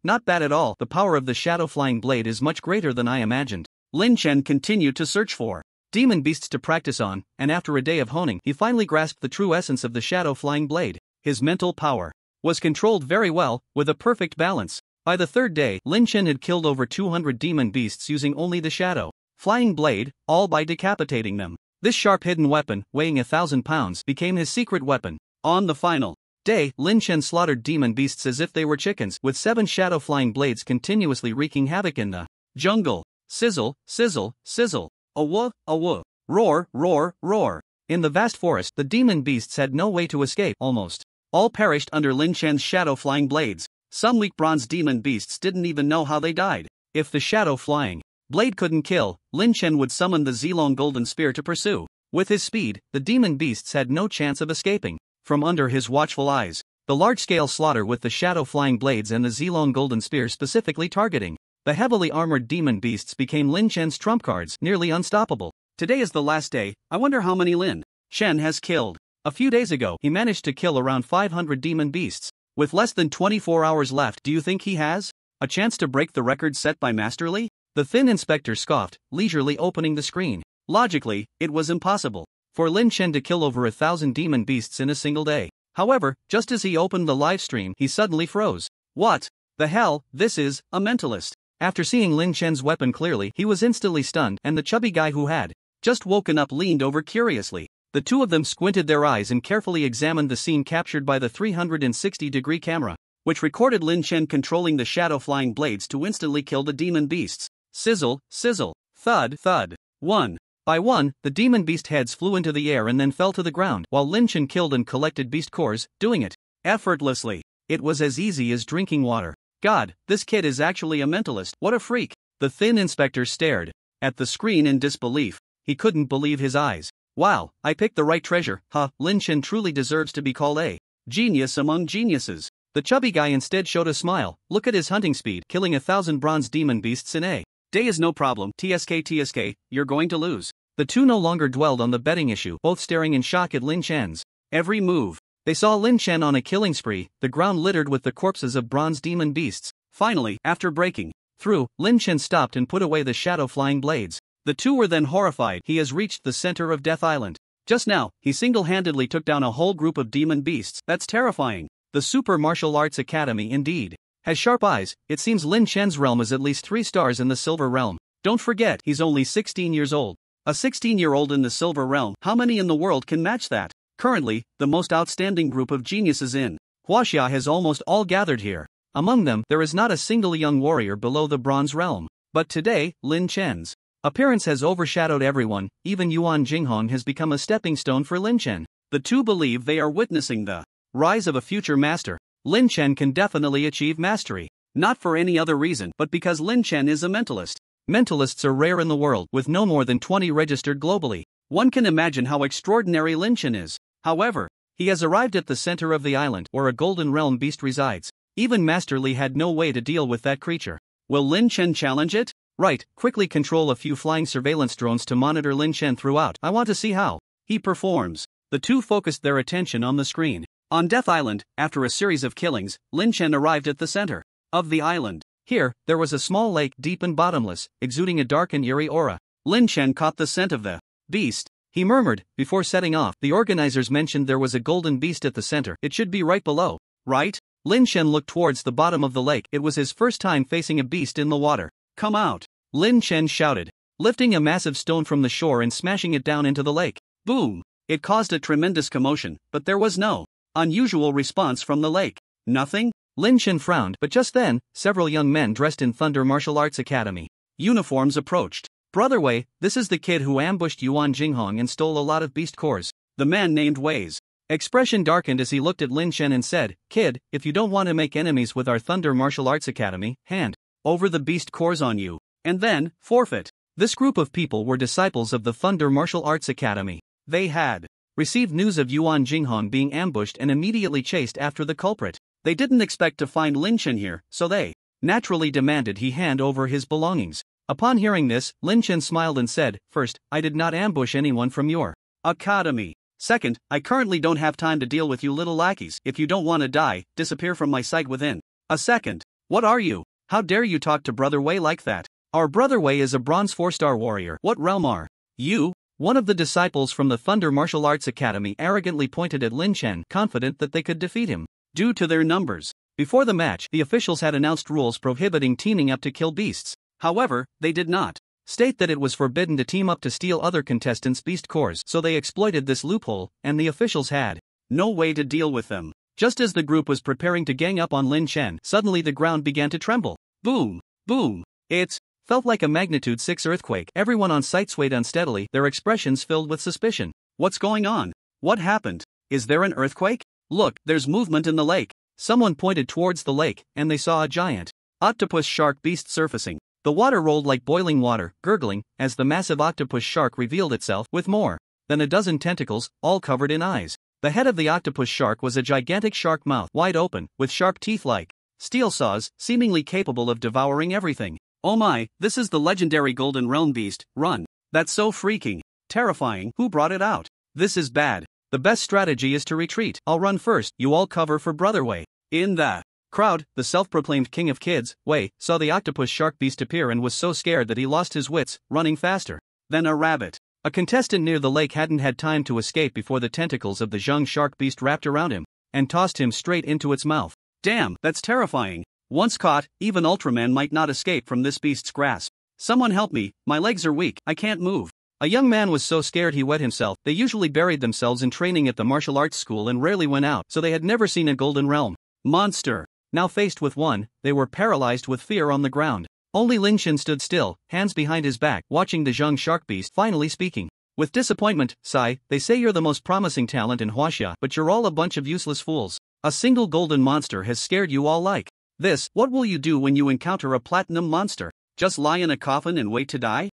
Not bad at all. The power of the shadow flying blade is much greater than I imagined. Lin Chen continued to search for demon beasts to practice on, and after a day of honing, he finally grasped the true essence of the shadow flying blade. His mental power was controlled very well, with a perfect balance. By the third day, Lin Chen had killed over 200 demon beasts using only the shadow flying blade, all by decapitating them. This sharp hidden weapon, weighing 1,000 pounds, became his secret weapon. On the final day, Lin Chen slaughtered demon beasts as if they were chickens, with 7 shadow flying blades continuously wreaking havoc in the jungle. Sizzle, sizzle, sizzle. Awoo, awoo. Roar, roar, roar. In the vast forest, the demon beasts had no way to escape. Almost all perished under Lin Chen's shadow flying blades. Some weak bronze demon beasts didn't even know how they died. If the shadow flying blade couldn't kill, Lin Chen would summon the Zilong Golden Spear to pursue. With his speed, the demon beasts had no chance of escaping from under his watchful eyes. The large-scale slaughter with the shadow flying blades and the Zilong Golden Spear specifically targeting the heavily armored demon beasts became Lin Chen's trump cards, nearly unstoppable. Today is the last day. I wonder how many Lin Chen has killed. A few days ago, he managed to kill around 500 demon beasts. With less than 24 hours left, do you think he has a chance to break the record set by Master Li? The thin inspector scoffed, leisurely opening the screen. Logically, it was impossible for Lin Chen to kill over 1,000 demon beasts in a single day. However, just as he opened the live stream, he suddenly froze. What the hell? This is a mentalist. After seeing Lin Chen's weapon clearly, he was instantly stunned, and the chubby guy who had just woken up leaned over curiously. The two of them squinted their eyes and carefully examined the scene captured by the 360-degree camera. which recorded Lin Chen controlling the shadow-flying blades to instantly kill the demon beasts. Sizzle, sizzle, thud, thud. One by one, the demon beast heads flew into the air and then fell to the ground, while Lin Chen killed and collected beast cores, doing it effortlessly. It was as easy as drinking water. God, this kid is actually a mentalist. What a freak. The thin inspector stared at the screen in disbelief. He couldn't believe his eyes. Wow, I picked the right treasure, huh? Lin Chen truly deserves to be called a genius among geniuses. The chubby guy instead showed a smile. Look at his hunting speed, killing 1,000 bronze demon beasts in a day is no problem. TSK, you're going to lose. The two no longer dwelled on the betting issue, both staring in shock at Lin Chen's every move. They saw Lin Chen on a killing spree, the ground littered with the corpses of bronze demon beasts. Finally, after breaking through, Lin Chen stopped and put away the shadow-flying blades. The two were then horrified. He has reached the center of Death Island. Just now, he single-handedly took down a whole group of demon beasts. That's terrifying. The Super Martial Arts Academy indeed has sharp eyes. It seems Lin Chen's realm is at least 3 stars in the Silver Realm. Don't forget, he's only 16 years old. A 16-year-old in the Silver Realm, how many in the world can match that? Currently, the most outstanding group of geniuses in Huaxia has almost all gathered here. Among them, there is not a single young warrior below the Bronze Realm. But today, Lin Chen's appearance has overshadowed everyone. Even Yuan Jinghong has become a stepping stone for Lin Chen. The two believe they are witnessing the rise of a future master. Lin Chen can definitely achieve mastery. Not for any other reason, but because Lin Chen is a mentalist. Mentalists are rare in the world, with no more than 20 registered globally. One can imagine how extraordinary Lin Chen is. However, he has arrived at the center of the island, where a Golden Realm beast resides. Even Master Li had no way to deal with that creature. Will Lin Chen challenge it? Right, quickly control a few flying surveillance drones to monitor Lin Chen throughout. I want to see how he performs. The two focused their attention on the screen. On Death Island, after a series of killings, Lin Chen arrived at the center of the island. Here, there was a small lake, deep and bottomless, exuding a dark and eerie aura. Lin Chen caught the scent of the beast. He murmured, before setting off. The organizers mentioned there was a golden beast at the center. It should be right below, right? Lin Chen looked towards the bottom of the lake. It was his first time facing a beast in the water. Come out! Lin Chen shouted, lifting a massive stone from the shore and smashing it down into the lake. Boom! It caused a tremendous commotion, but there was no unusual response from the lake. Nothing? Lin Chen frowned, but just then, several young men dressed in Thunder Martial Arts Academy uniforms approached. Brother Wei, this is the kid who ambushed Yuan Jinghong and stole a lot of beast cores. The man named Wei's expression darkened as he looked at Lin Chen and said, Kid, if you don't want to make enemies with our Thunder Martial Arts Academy, hand over the beast cores on you, and then, forfeit. This group of people were disciples of the Thunder Martial Arts Academy. They had received news of Yuan Jinghong being ambushed and immediately chased after the culprit. They didn't expect to find Lin Chen here, so they naturally demanded he hand over his belongings. Upon hearing this, Lin Chen smiled and said, First, I did not ambush anyone from your academy. Second, I currently don't have time to deal with you little lackeys. If you don't want to die, disappear from my sight within a second. What are you? How dare you talk to Brother Wei like that? Our Brother Wei is a bronze 4-star warrior. What realm are you? One of the disciples from the Thunder Martial Arts Academy arrogantly pointed at Lin Chen, confident that they could defeat him due to their numbers. Before the match, the officials had announced rules prohibiting teaming up to kill beasts. However, they did not state that it was forbidden to team up to steal other contestants' beast cores, so they exploited this loophole, and the officials had no way to deal with them. Just as the group was preparing to gang up on Lin Chen, suddenly the ground began to tremble. Boom! Boom! It felt like a magnitude 6 earthquake. Everyone on site swayed unsteadily, their expressions filled with suspicion. What's going on? What happened? Is there an earthquake? Look, there's movement in the lake. Someone pointed towards the lake, and they saw a giant octopus shark beast surfacing. The water rolled like boiling water, gurgling, as the massive octopus shark revealed itself with more than a dozen tentacles, all covered in eyes. The head of the octopus shark was a gigantic shark mouth, wide open, with sharp teeth like steel saws, seemingly capable of devouring everything. Oh my, this is the legendary Golden Realm beast. Run. That's so freaking terrifying. Who brought it out? This is bad. The best strategy is to retreat. I'll run first, you all cover for Brother Wei. In the crowd, the self-proclaimed king of kids, Wei, saw the octopus shark beast appear and was so scared that he lost his wits, running faster than a rabbit. A contestant near the lake hadn't had time to escape before the tentacles of the Zheng shark beast wrapped around him and tossed him straight into its mouth. Damn, that's terrifying. Once caught, even Ultraman might not escape from this beast's grasp. Someone help me, my legs are weak, I can't move. A young man was so scared he wet himself. They usually buried themselves in training at the martial arts school and rarely went out, so they had never seen a Golden Realm monster. Now faced with one, they were paralyzed with fear on the ground. Only Lin Chen stood still, hands behind his back, watching the young shark beast finally speaking. With disappointment, sigh, they say you're the most promising talent in Huaxia, but you're all a bunch of useless fools. A single golden monster has scared you all like this. What will you do when you encounter a platinum monster? Just lie in a coffin and wait to die?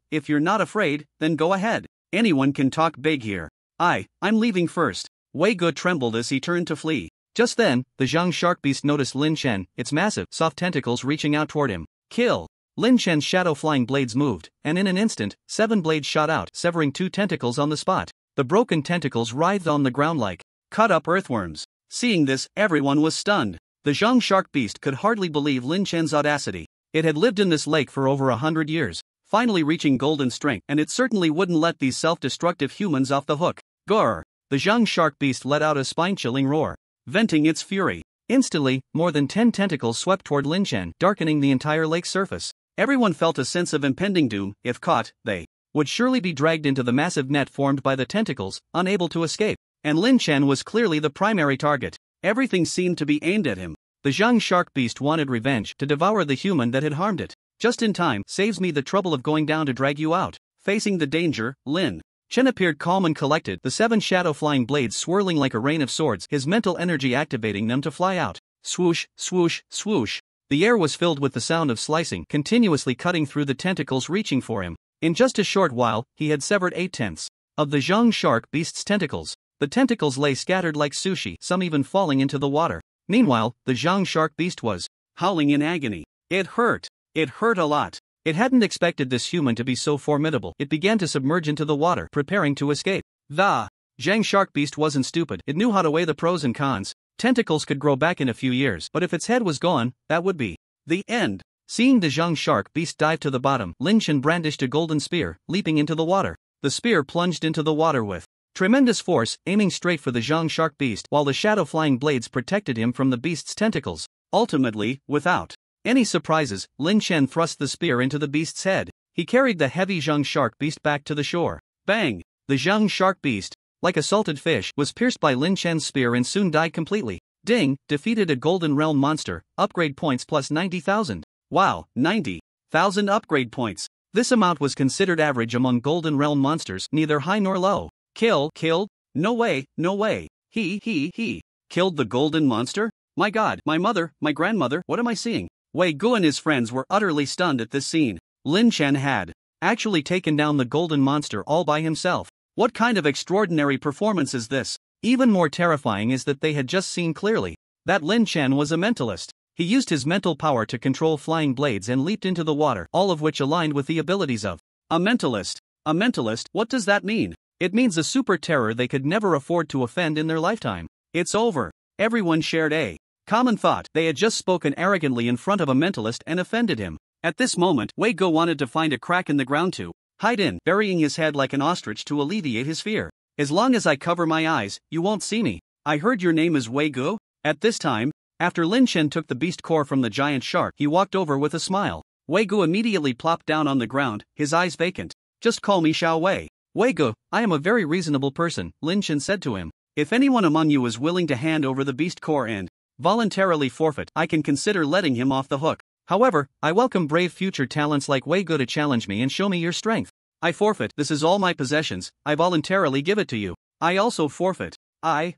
If you're not afraid, then go ahead. Anyone can talk big here. I'm leaving first. Wei Ge trembled as he turned to flee. Just then, the young shark beast noticed Lin Chen, its massive, soft tentacles reaching out toward him. Kill! Lin Chen's shadow-flying blades moved, and in an instant, 7 blades shot out, severing 2 tentacles on the spot. The broken tentacles writhed on the ground like cut-up earthworms. Seeing this, everyone was stunned. The young shark beast could hardly believe Lin Chen's audacity. It had lived in this lake for over 100 years, finally reaching golden strength, and it certainly wouldn't let these self-destructive humans off the hook. Grr! The young shark beast let out a spine-chilling roar, venting its fury. Instantly, more than 10 tentacles swept toward Lin Chen, darkening the entire lake's surface. Everyone felt a sense of impending doom. If caught, they would surely be dragged into the massive net formed by the tentacles, unable to escape. And Lin Chen was clearly the primary target. Everything seemed to be aimed at him. The young shark beast wanted revenge, to devour the human that had harmed it. Just in time, saves me the trouble of going down to drag you out. Facing the danger, Lin Chen appeared calm and collected, the 7 shadow-flying blades swirling like a rain of swords, his mental energy activating them to fly out. Swoosh, swoosh, swoosh. The air was filled with the sound of slicing, continuously cutting through the tentacles reaching for him. In just a short while, he had severed 8/10 of the young shark beast's tentacles. The tentacles lay scattered like sushi, some even falling into the water. Meanwhile, the young shark beast was howling in agony. It hurt. It hurt a lot. It hadn't expected this human to be so formidable. It began to submerge into the water, preparing to escape. The young shark beast wasn't stupid. It knew how to weigh the pros and cons. Tentacles could grow back in a few years, but if its head was gone, that would be the end. Seeing the young shark beast dive to the bottom, Lin Chen brandished a golden spear, leaping into the water. The spear plunged into the water with tremendous force, aiming straight for the young shark beast, while the shadow-flying blades protected him from the beast's tentacles. Ultimately, without any surprises, Lin Chen thrust the spear into the beast's head. He carried the heavy young shark beast back to the shore. Bang! The young shark beast, like a salted fish, was pierced by Lin Chen's spear and soon died completely. Ding! Defeated a Golden Realm monster, upgrade points plus 90,000. Wow, 90,000 upgrade points. This amount was considered average among Golden Realm monsters, neither high nor low. Killed? No way, no way. He killed the golden monster? My god, my mother, my grandmother, what am I seeing? Wei Ge and his friends were utterly stunned at this scene. Lin Chen had actually taken down the golden monster all by himself. What kind of extraordinary performance is this? Even more terrifying is that they had just seen clearly that Lin Chen was a mentalist. He used his mental power to control flying blades and leaped into the water, all of which aligned with the abilities of a mentalist. A mentalist, what does that mean? It means a super terror they could never afford to offend in their lifetime. It's over. Everyone shared a common thought. They had just spoken arrogantly in front of a mentalist and offended him. At this moment, Wei Ge wanted to find a crack in the ground to hide in, burying his head like an ostrich to alleviate his fear. As long as I cover my eyes, you won't see me. I heard your name is Wei Ge? At this time, after Lin Chen took the beast core from the giant shark, he walked over with a smile. Wei Ge immediately plopped down on the ground, his eyes vacant. Just call me Xiao Wei. Wei Ge, I am a very reasonable person, Lin Chen said to him. If anyone among you is willing to hand over the beast core and voluntarily forfeit, I can consider letting him off the hook. However, I welcome brave future talents like Wei Ge to challenge me and show me your strength. I forfeit. This is all my possessions. I voluntarily give it to you. I also forfeit. I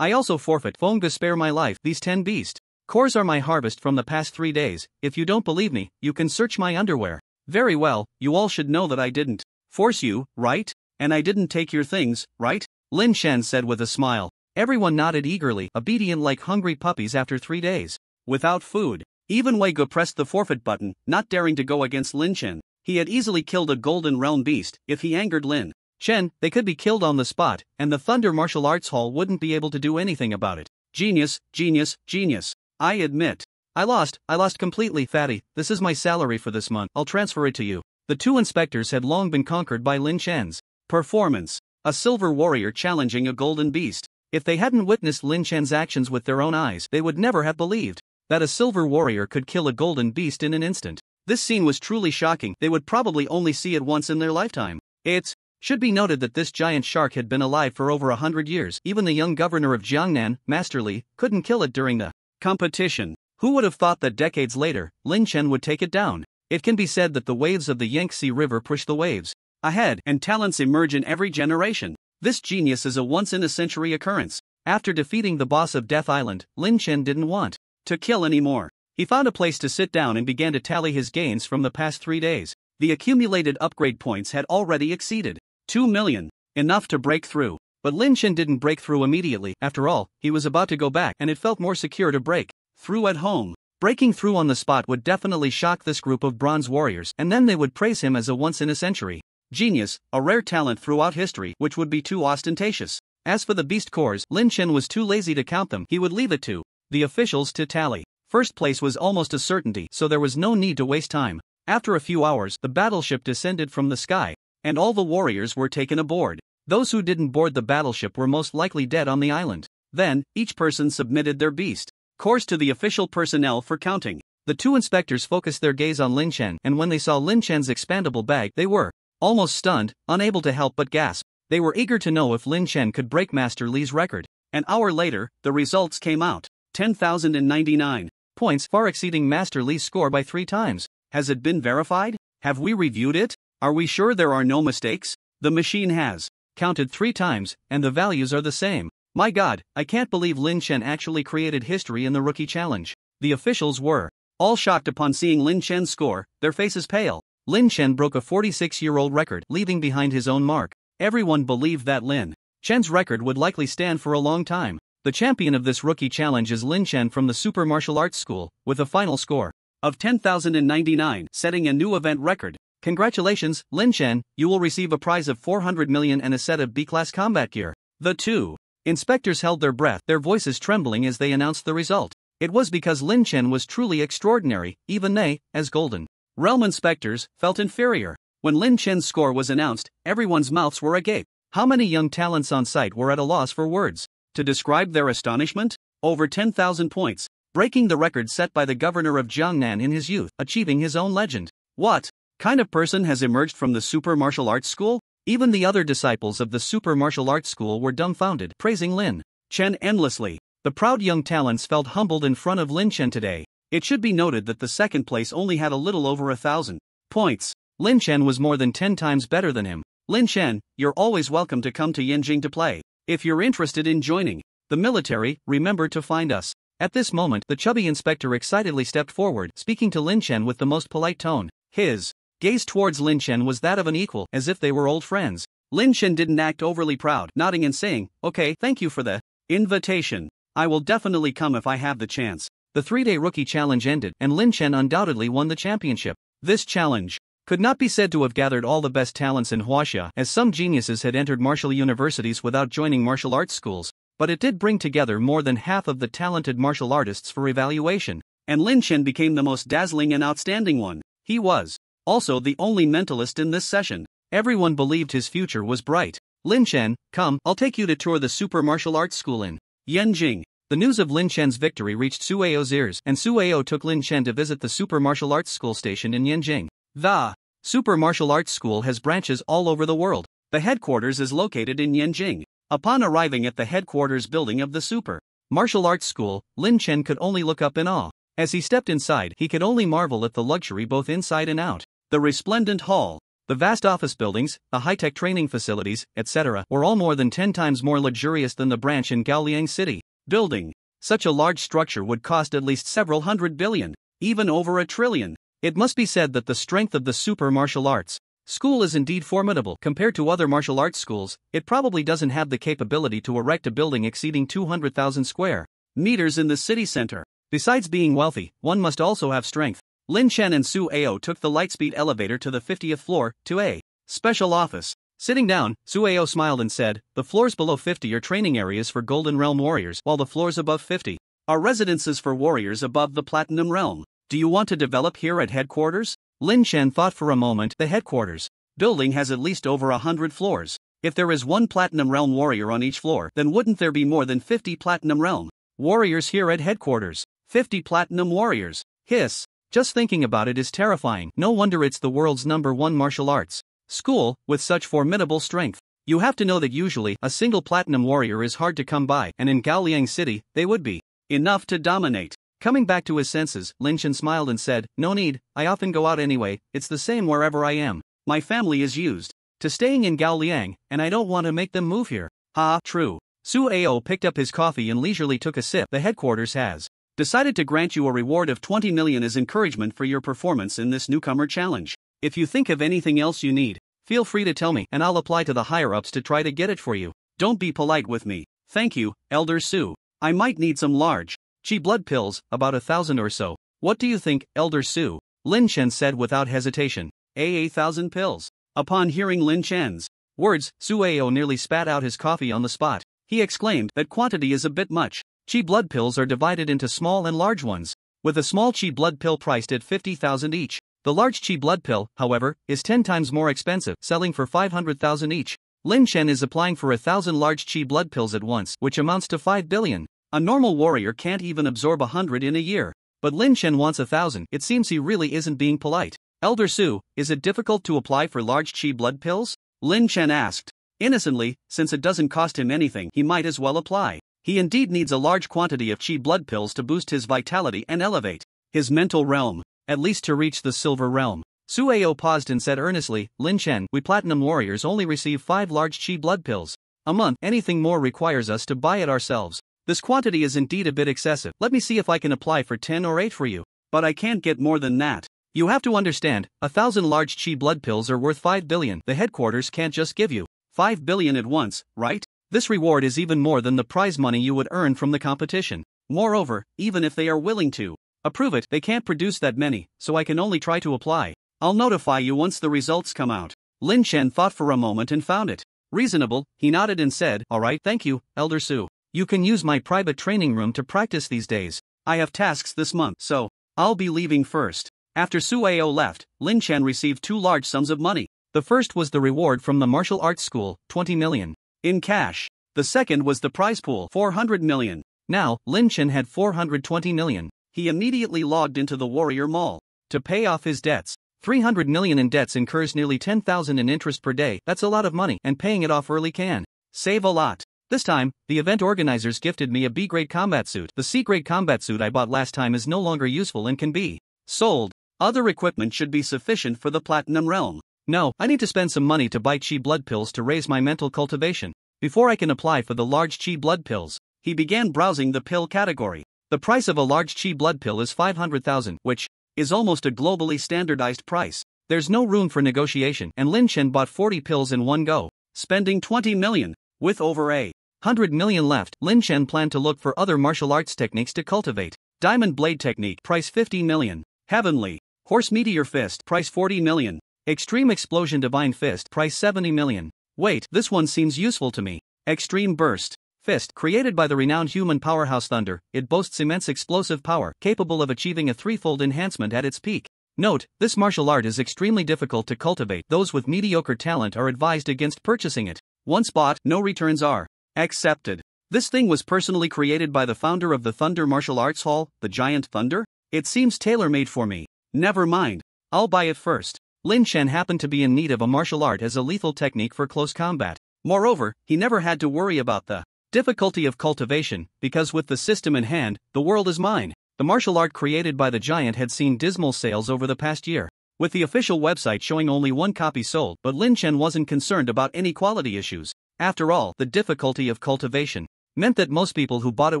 also forfeit. Fong to spare my life. These 10 beast cores are my harvest from the past 3 days. If you don't believe me, you can search my underwear. Very well, you all should know that I didn't force you, right? And I didn't take your things, right? Lin Chen said with a smile. Everyone nodded eagerly, obedient like hungry puppies after 3 days without food. Even Wei Ge pressed the forfeit button, not daring to go against Lin Chen. He had easily killed a golden realm beast. If he angered Lin Chen, they could be killed on the spot, and the Thunder Martial Arts Hall wouldn't be able to do anything about it. Genius, genius, genius. I admit. I lost completely, fatty. This is my salary for this month. I'll transfer it to you. The 2 inspectors had long been conquered by Lin Chen's performance. A silver warrior challenging a golden beast. If they hadn't witnessed Lin Chen's actions with their own eyes, they would never have believed that a silver warrior could kill a golden beast in an instant. This scene was truly shocking. They would probably only see it once in their lifetime. It should be noted that this giant shark had been alive for over 100 years. Even the young governor of Jiangnan, Master Li, couldn't kill it during the competition. Who would have thought that decades later, Lin Chen would take it down? It can be said that the waves of the Yangtze River push the waves ahead, and talents emerge in every generation. This genius is a once-in-a-century occurrence. After defeating the boss of Death Island, Lin Chen didn't want to kill anymore. He found a place to sit down and began to tally his gains from the past 3 days. The accumulated upgrade points had already exceeded 2 million, enough to break through. But Lin Chen didn't break through immediately. After all, he was about to go back, and it felt more secure to break through at home. Breaking through on the spot would definitely shock this group of bronze warriors, and then they would praise him as a once-in-a-century genius, a rare talent throughout history, which would be too ostentatious. As for the beast cores, Lin Chen was too lazy to count them. He would leave it to the officials to tally. First place was almost a certainty, so there was no need to waste time. After a few hours, the battleship descended from the sky, and all the warriors were taken aboard. Those who didn't board the battleship were most likely dead on the island. Then, each person submitted their beast cores to the official personnel for counting. The two inspectors focused their gaze on Lin Chen, and when they saw Lin Chen's expandable bag, they were almost stunned, unable to help but gasp. They were eager to know if Lin Chen could break Master Li's record. An hour later, the results came out. 10,099 points, far exceeding Master Li's score by 3 times. Has it been verified? Have we reviewed it? Are we sure there are no mistakes? The machine has counted 3 times, and the values are the same. My god, I can't believe Lin Chen actually created history in the Rookie Challenge. The officials were all shocked upon seeing Lin Chen's score, their faces pale. Lin Chen broke a 46-year-old record, leaving behind his own mark. Everyone believed that Lin Chen's record would likely stand for a long time. The champion of this Rookie Challenge is Lin Chen from the Super Martial Arts School, with a final score of 10,099, setting a new event record. Congratulations, Lin Chen, you will receive a prize of 400 million and a set of B-class combat gear. The two inspectors held their breath, their voices trembling as they announced the result. It was because Lin Chen was truly extraordinary. Even they, as Golden Realm inspectors, felt inferior. When Lin Chen's score was announced, everyone's mouths were agape. How many young talents on site were at a loss for words to describe their astonishment? Over 10,000 points, breaking the record set by the governor of Jiangnan in his youth, achieving his own legend. What kind of person has emerged from the Super Martial Arts School? Even the other disciples of the Super Martial Arts School were dumbfounded, praising Lin Chen endlessly. The proud young talents felt humbled in front of Lin Chen today. It should be noted that the second place only had a little over 1,000 points. Lin Chen was more than 10 times better than him. Lin Chen, you're always welcome to come to Yanjing to play. If you're interested in joining the military, remember to find us. At this moment, the chubby inspector excitedly stepped forward, speaking to Lin Chen with the most polite tone. His gaze towards Lin Chen was that of an equal, as if they were old friends. Lin Chen didn't act overly proud, nodding and saying, "Okay, thank you for the invitation. I will definitely come if I have the chance." The 3-day Rookie Challenge ended, and Lin Chen undoubtedly won the championship. This challenge could not be said to have gathered all the best talents in Huaxia, as some geniuses had entered martial universities without joining martial arts schools, but it did bring together more than half of the talented martial artists for evaluation, and Lin Chen became the most dazzling and outstanding one. He was also the only mentalist in this session. Everyone believed his future was bright. Lin Chen, come, I'll take you to tour the Super Martial Arts School in Yanjing. The news of Lin Chen's victory reached Su Ao's ears, and Su Ao took Lin Chen to visit the Super Martial Arts School station in Yanjing. The Super Martial Arts School has branches all over the world. The headquarters is located in Yanjing. Upon arriving at the headquarters building of the Super Martial Arts School, Lin Chen could only look up in awe. As he stepped inside, he could only marvel at the luxury both inside and out. The resplendent hall, the vast office buildings, the high-tech training facilities, etc., were all more than 10 times more luxurious than the branch in Gaoliang City. Building such a large structure would cost at least several hundred billion, even over $1 trillion. It must be said that the strength of the Super Martial Arts School is indeed formidable. Compared to other martial arts schools, it probably doesn't have the capability to erect a building exceeding 200,000 square meters in the city center. Besides being wealthy, one must also have strength. Lin Chen and Su Ao took the lightspeed elevator to the 50th floor, to a special office. Sitting down, Su Ao smiled and said, "The floors below 50 are training areas for Golden Realm warriors, while the floors above 50 are residences for warriors above the Platinum Realm. Do you want to develop here at headquarters?" Lin Chen thought for a moment. The headquarters building has at least over 100 floors. If there is one Platinum Realm warrior on each floor, then wouldn't there be more than 50 Platinum Realm warriors here at headquarters? 50 Platinum warriors. Hiss. Just thinking about it is terrifying. No wonder it's the world's #1 martial arts school, with such formidable strength. You have to know that usually, a single Platinum warrior is hard to come by, and in Gaoliang City, they would be Enough to dominate. Coming back to his senses, Lin Chen smiled and said, "No need, I often go out anyway, it's the same wherever I am. My family is used to staying in Gaoliang, and I don't want to make them move here." Ha, true. Su Ao picked up his coffee and leisurely took a sip. "The headquarters has decided to grant you a reward of 20 million as encouragement for your performance in this newcomer challenge. If you think of anything else you need, feel free to tell me and I'll apply to the higher-ups to try to get it for you. Don't be polite with me." "Thank you, Elder Su. I might need some large chi blood pills, about 1,000 or so." "What do you think, Elder Su?" Lin Chen said without hesitation. 1,000 pills." Upon hearing Lin Chen's words, Su Ao nearly spat out his coffee on the spot. He exclaimed, "That quantity is a bit much. Chi blood pills are divided into small and large ones, with a small chi blood pill priced at 50,000 each. The large chi blood pill, however, is 10 times more expensive, selling for 500,000 each. Lin Chen is applying for 1,000 large chi blood pills at once, which amounts to 5 billion. A normal warrior can't even absorb 100 in a year. But Lin Chen wants 1,000. It seems he really isn't being polite. "Elder Su, is it difficult to apply for large chi blood pills?" Lin Chen asked. Innocently, since it doesn't cost him anything, he might as well apply. He indeed needs a large quantity of chi blood pills to boost his vitality and elevate his mental realm, at least to reach the silver realm. Su Ao paused and said earnestly, "Lin Chen, we platinum warriors only receive 5 large chi blood pills a month. Anything more requires us to buy it ourselves. This quantity is indeed a bit excessive. Let me see if I can apply for 10 or 8 for you. But I can't get more than that. You have to understand, 1,000 large chi blood pills are worth 5 billion. The headquarters can't just give you 5 billion at once, right? This reward is even more than the prize money you would earn from the competition. Moreover, even if they are willing to approve it, they can't produce that many, so I can only try to apply. I'll notify you once the results come out." Lin Chen thought for a moment and found it reasonable. He nodded and said, "All right, thank you, Elder Su. You can use my private training room to practice these days. I have tasks this month, so I'll be leaving first." After Su Ao left, Lin Chen received 2 large sums of money. The first was the reward from the martial arts school, 20 million in cash. The second was the prize pool, 400 million. Now, Lin Chen had 420 million. He immediately logged into the Warrior Mall to pay off his debts. 300 million in debts incurs nearly 10,000 in interest per day. That's a lot of money, and paying it off early can save a lot. This time, the event organizers gifted me a B-grade combat suit. The C-grade combat suit I bought last time is no longer useful and can be sold. Other equipment should be sufficient for the platinum realm. No, I need to spend some money to buy chi blood pills to raise my mental cultivation before I can apply for the large chi blood pills. He began browsing the pill category. The price of a large chi blood pill is 500,000, which is almost a globally standardized price. There's no room for negotiation, and Lin Chen bought 40 pills in one go, spending 20 million. With over 100 million left, Lin Chen planned to look for other martial arts techniques to cultivate. Diamond Blade Technique, price 50 million. Heavenly Horse Meteor Fist, price 40 million. Extreme Explosion Divine Fist, price 70 million. Wait, this one seems useful to me. Extreme Burst Fist, created by the renowned human powerhouse Thunder, it boasts immense explosive power, capable of achieving a threefold enhancement at its peak. Note, this martial art is extremely difficult to cultivate. Those with mediocre talent are advised against purchasing it. Once bought, no returns are accepted. This thing was personally created by the founder of the Thunder Martial Arts Hall, the Giant Thunder? It seems tailor-made for me. Never mind. I'll buy it first. Lin Chen happened to be in need of a martial art as a lethal technique for close combat. Moreover, he never had to worry about the difficulty of cultivation, because with the system in hand, the world is mine. The martial art created by the giant had seen dismal sales over the past year, with the official website showing only 1 copy sold, but Lin Chen wasn't concerned about any quality issues. After all, the difficulty of cultivation meant that most people who bought it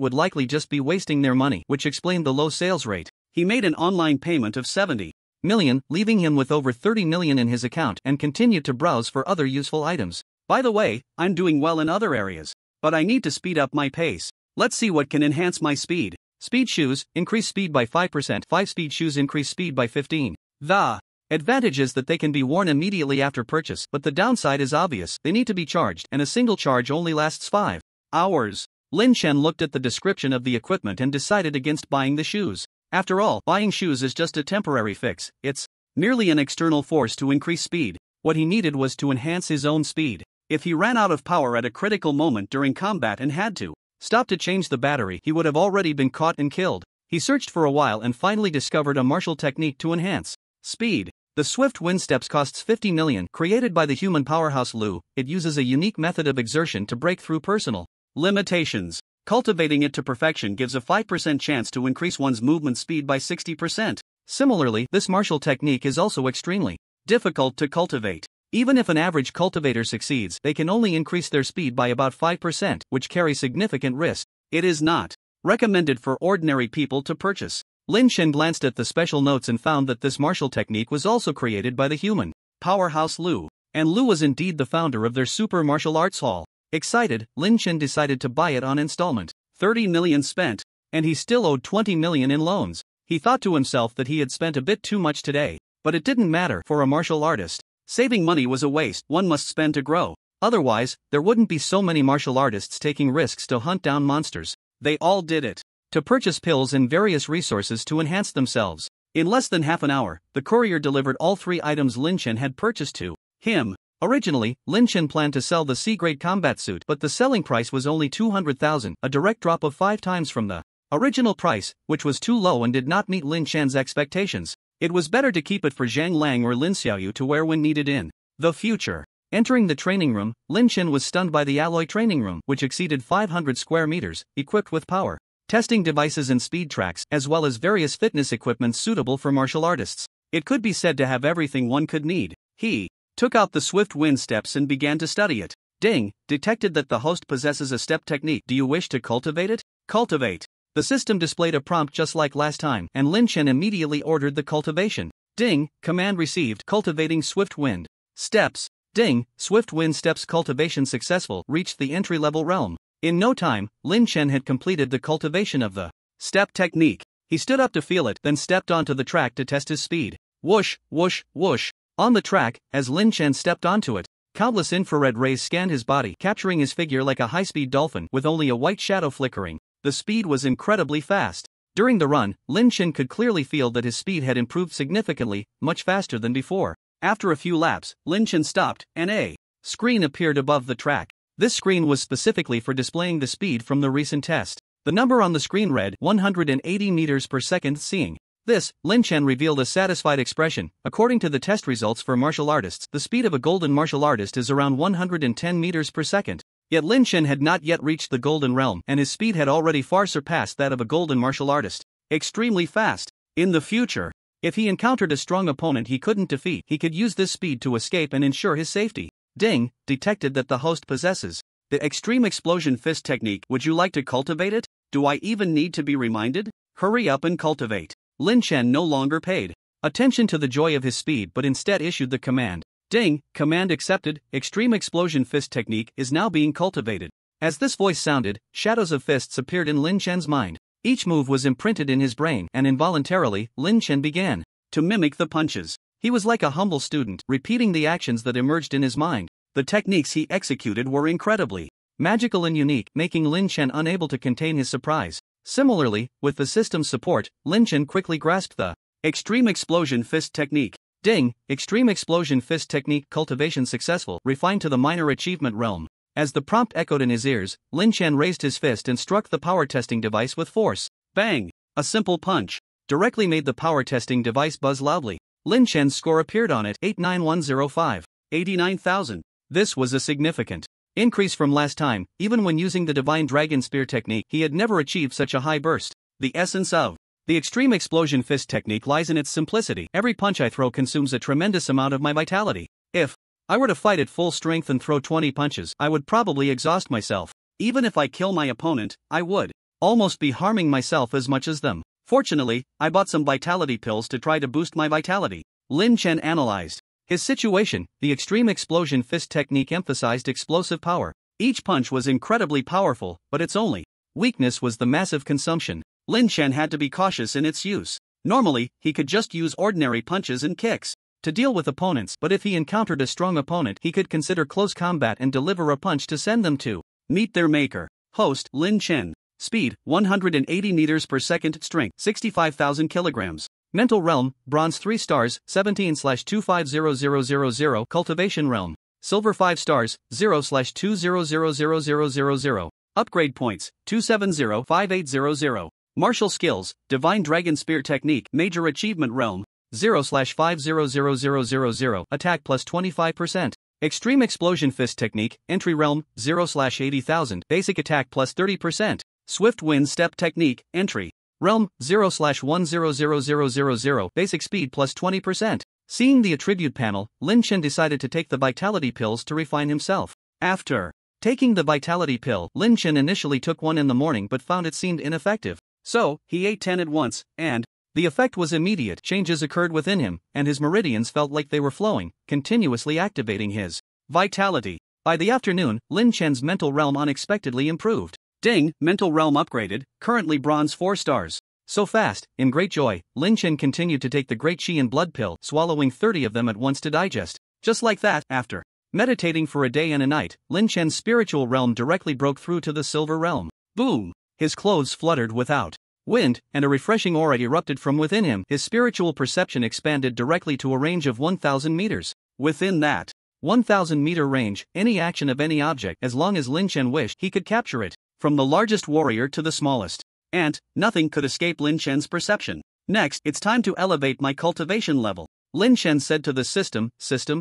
would likely just be wasting their money, which explained the low sales rate. He made an online payment of 70 million, leaving him with over 30 million in his account, and continued to browse for other useful items. By the way, I'm doing well in other areas, but I need to speed up my pace. Let's see what can enhance my speed. Speed shoes, increase speed by 5%. 5 speed shoes increase speed by 15. The advantage is that they can be worn immediately after purchase, but the downside is obvious. They need to be charged, and a single charge only lasts 5 hours. Lin Chen looked at the description of the equipment and decided against buying the shoes. After all, buying shoes is just a temporary fix. It's merely an external force to increase speed. What he needed was to enhance his own speed. If he ran out of power at a critical moment during combat and had to stop to change the battery, he would have already been caught and killed. He searched for a while and finally discovered a martial technique to enhance speed. The Swift Wind Steps costs 50 million, created by the human powerhouse Lu. It uses a unique method of exertion to break through personal limitations. Cultivating it to perfection gives a 5% chance to increase one's movement speed by 60%. Similarly, this martial technique is also extremely difficult to cultivate. Even if an average cultivator succeeds, they can only increase their speed by about 5%, which carries significant risk. It is not recommended for ordinary people to purchase. Lin Chen glanced at the special notes and found that this martial technique was also created by the human powerhouse Lu, and Lu was indeed the founder of their super martial arts hall. Excited, Lin Chen decided to buy it on installment. 30 million spent, and he still owed 20 million in loans. He thought to himself that he had spent a bit too much today, but it didn't matter for a martial artist. Saving money was a waste. One must spend to grow. Otherwise, there wouldn't be so many martial artists taking risks to hunt down monsters. They all did it to purchase pills and various resources to enhance themselves. In less than half an hour, the courier delivered all 3 items Lin Chen had purchased to him. Originally, Lin Chen planned to sell the C-grade combat suit, but the selling price was only 200,000, a direct drop of 5 times from the original price, which was too low and did not meet Lin Chen's expectations. It was better to keep it for Zhang Lang or Lin Xiaoyu to wear when needed in the future. Entering the training room, Lin Chen was stunned by the alloy training room, which exceeded 500 square meters, equipped with power testing devices and speed tracks, as well as various fitness equipment suitable for martial artists. It could be said to have everything one could need. He took out the swift wind steps and began to study it. Ding, detected that the host possesses a step technique. Do you wish to cultivate it? Cultivate. The system displayed a prompt just like last time, and Lin Chen immediately ordered the cultivation. Ding, command received. Cultivating swift wind steps. Ding, swift wind steps cultivation successful. Reached the entry-level realm. In no time, Lin Chen had completed the cultivation of the step technique. He stood up to feel it, then stepped onto the track to test his speed. Whoosh, whoosh, whoosh. On the track, as Lin Chen stepped onto it, countless infrared rays scanned his body, capturing his figure like a high-speed dolphin with only a white shadow flickering. The speed was incredibly fast. During the run, Lin Chen could clearly feel that his speed had improved significantly, much faster than before. After a few laps, Lin Chen stopped, and a screen appeared above the track. This screen was specifically for displaying the speed from the recent test. The number on the screen read 180 meters per second. Seeing this, Lin Chen revealed a satisfied expression. According to the test results for martial artists, the speed of a golden martial artist is around 110 meters per second. Yet Lin Chen had not yet reached the golden realm, and his speed had already far surpassed that of a golden martial artist. Extremely fast. In the future, if he encountered a strong opponent he couldn't defeat, he could use this speed to escape and ensure his safety. Ding, detected that the host possesses the extreme explosion fist technique. Would you like to cultivate it? Do I even need to be reminded? Hurry up and cultivate. Lin Chen no longer paid attention to the joy of his speed but instead issued the command. Ding, command accepted. Extreme explosion fist technique is now being cultivated. As this voice sounded, shadows of fists appeared in Lin Chen's mind. Each move was imprinted in his brain, and involuntarily, Lin Chen began to mimic the punches. He was like a humble student, repeating the actions that emerged in his mind. The techniques he executed were incredibly magical and unique, making Lin Chen unable to contain his surprise. Similarly, with the system's support, Lin Chen quickly grasped the extreme explosion fist technique. Ding, extreme explosion fist technique cultivation successful, refined to the minor achievement realm. As the prompt echoed in his ears, Lin Chen raised his fist and struck the power testing device with force. Bang! A simple punch directly made the power testing device buzz loudly. Lin Chen's score appeared on it, 89105. 89,000. This was a significant increase from last time. Even when using the Divine Dragon Spear technique, he had never achieved such a high burst. The essence of the extreme explosion fist technique lies in its simplicity. Every punch I throw consumes a tremendous amount of my vitality. If I were to fight at full strength and throw 20 punches, I would probably exhaust myself. Even if I kill my opponent, I would almost be harming myself as much as them. Fortunately, I bought some vitality pills to try to boost my vitality. Lin Chen analyzed his situation. The extreme explosion fist technique emphasized explosive power. Each punch was incredibly powerful, but its only weakness was the massive consumption. Lin Chen had to be cautious in its use. Normally, he could just use ordinary punches and kicks to deal with opponents, but if he encountered a strong opponent, he could consider close combat and deliver a punch to send them to meet their maker. Host, Lin Chen. Speed, 180 meters per second. Strength, 65,000 kilograms. Mental realm, bronze 3 stars, 17/250000. Cultivation realm, silver 5 stars, 0/20000000. Upgrade points, 2705800. Martial skills, Divine Dragon Spear technique. Major achievement realm, 0/500000. Attack plus 25%. Extreme explosion fist technique. Entry realm, 0/80,000. Basic attack plus 30%. Swift Wind Step Technique, Entry. Realm, 0/100000, Basic Speed plus 20%. Seeing the attribute panel, Lin Chen decided to take the vitality pills to refine himself. After taking the vitality pill, Lin Chen initially took one in the morning but found it seemed ineffective. So, he ate 10 at once, and the effect was immediate. Changes occurred within him, and his meridians felt like they were flowing, continuously activating his vitality. By the afternoon, Lin Chen's mental realm unexpectedly improved. Ding, mental realm upgraded, currently bronze 4 stars. So fast, in great joy, Lin Chen continued to take the Great Qi and Blood Pill, swallowing 30 of them at once to digest. Just like that, after meditating for a day and a night, Lin Chen's spiritual realm directly broke through to the silver realm. Boom! His clothes fluttered without wind, and a refreshing aura erupted from within him. His spiritual perception expanded directly to a range of 1,000 meters. Within that 1,000-meter range, any action of any object, as long as Lin Chen wished, he could capture it, from the largest warrior to the smallest. And nothing could escape Lin Chen's perception. Next, it's time to elevate my cultivation level. Lin Chen said to the system,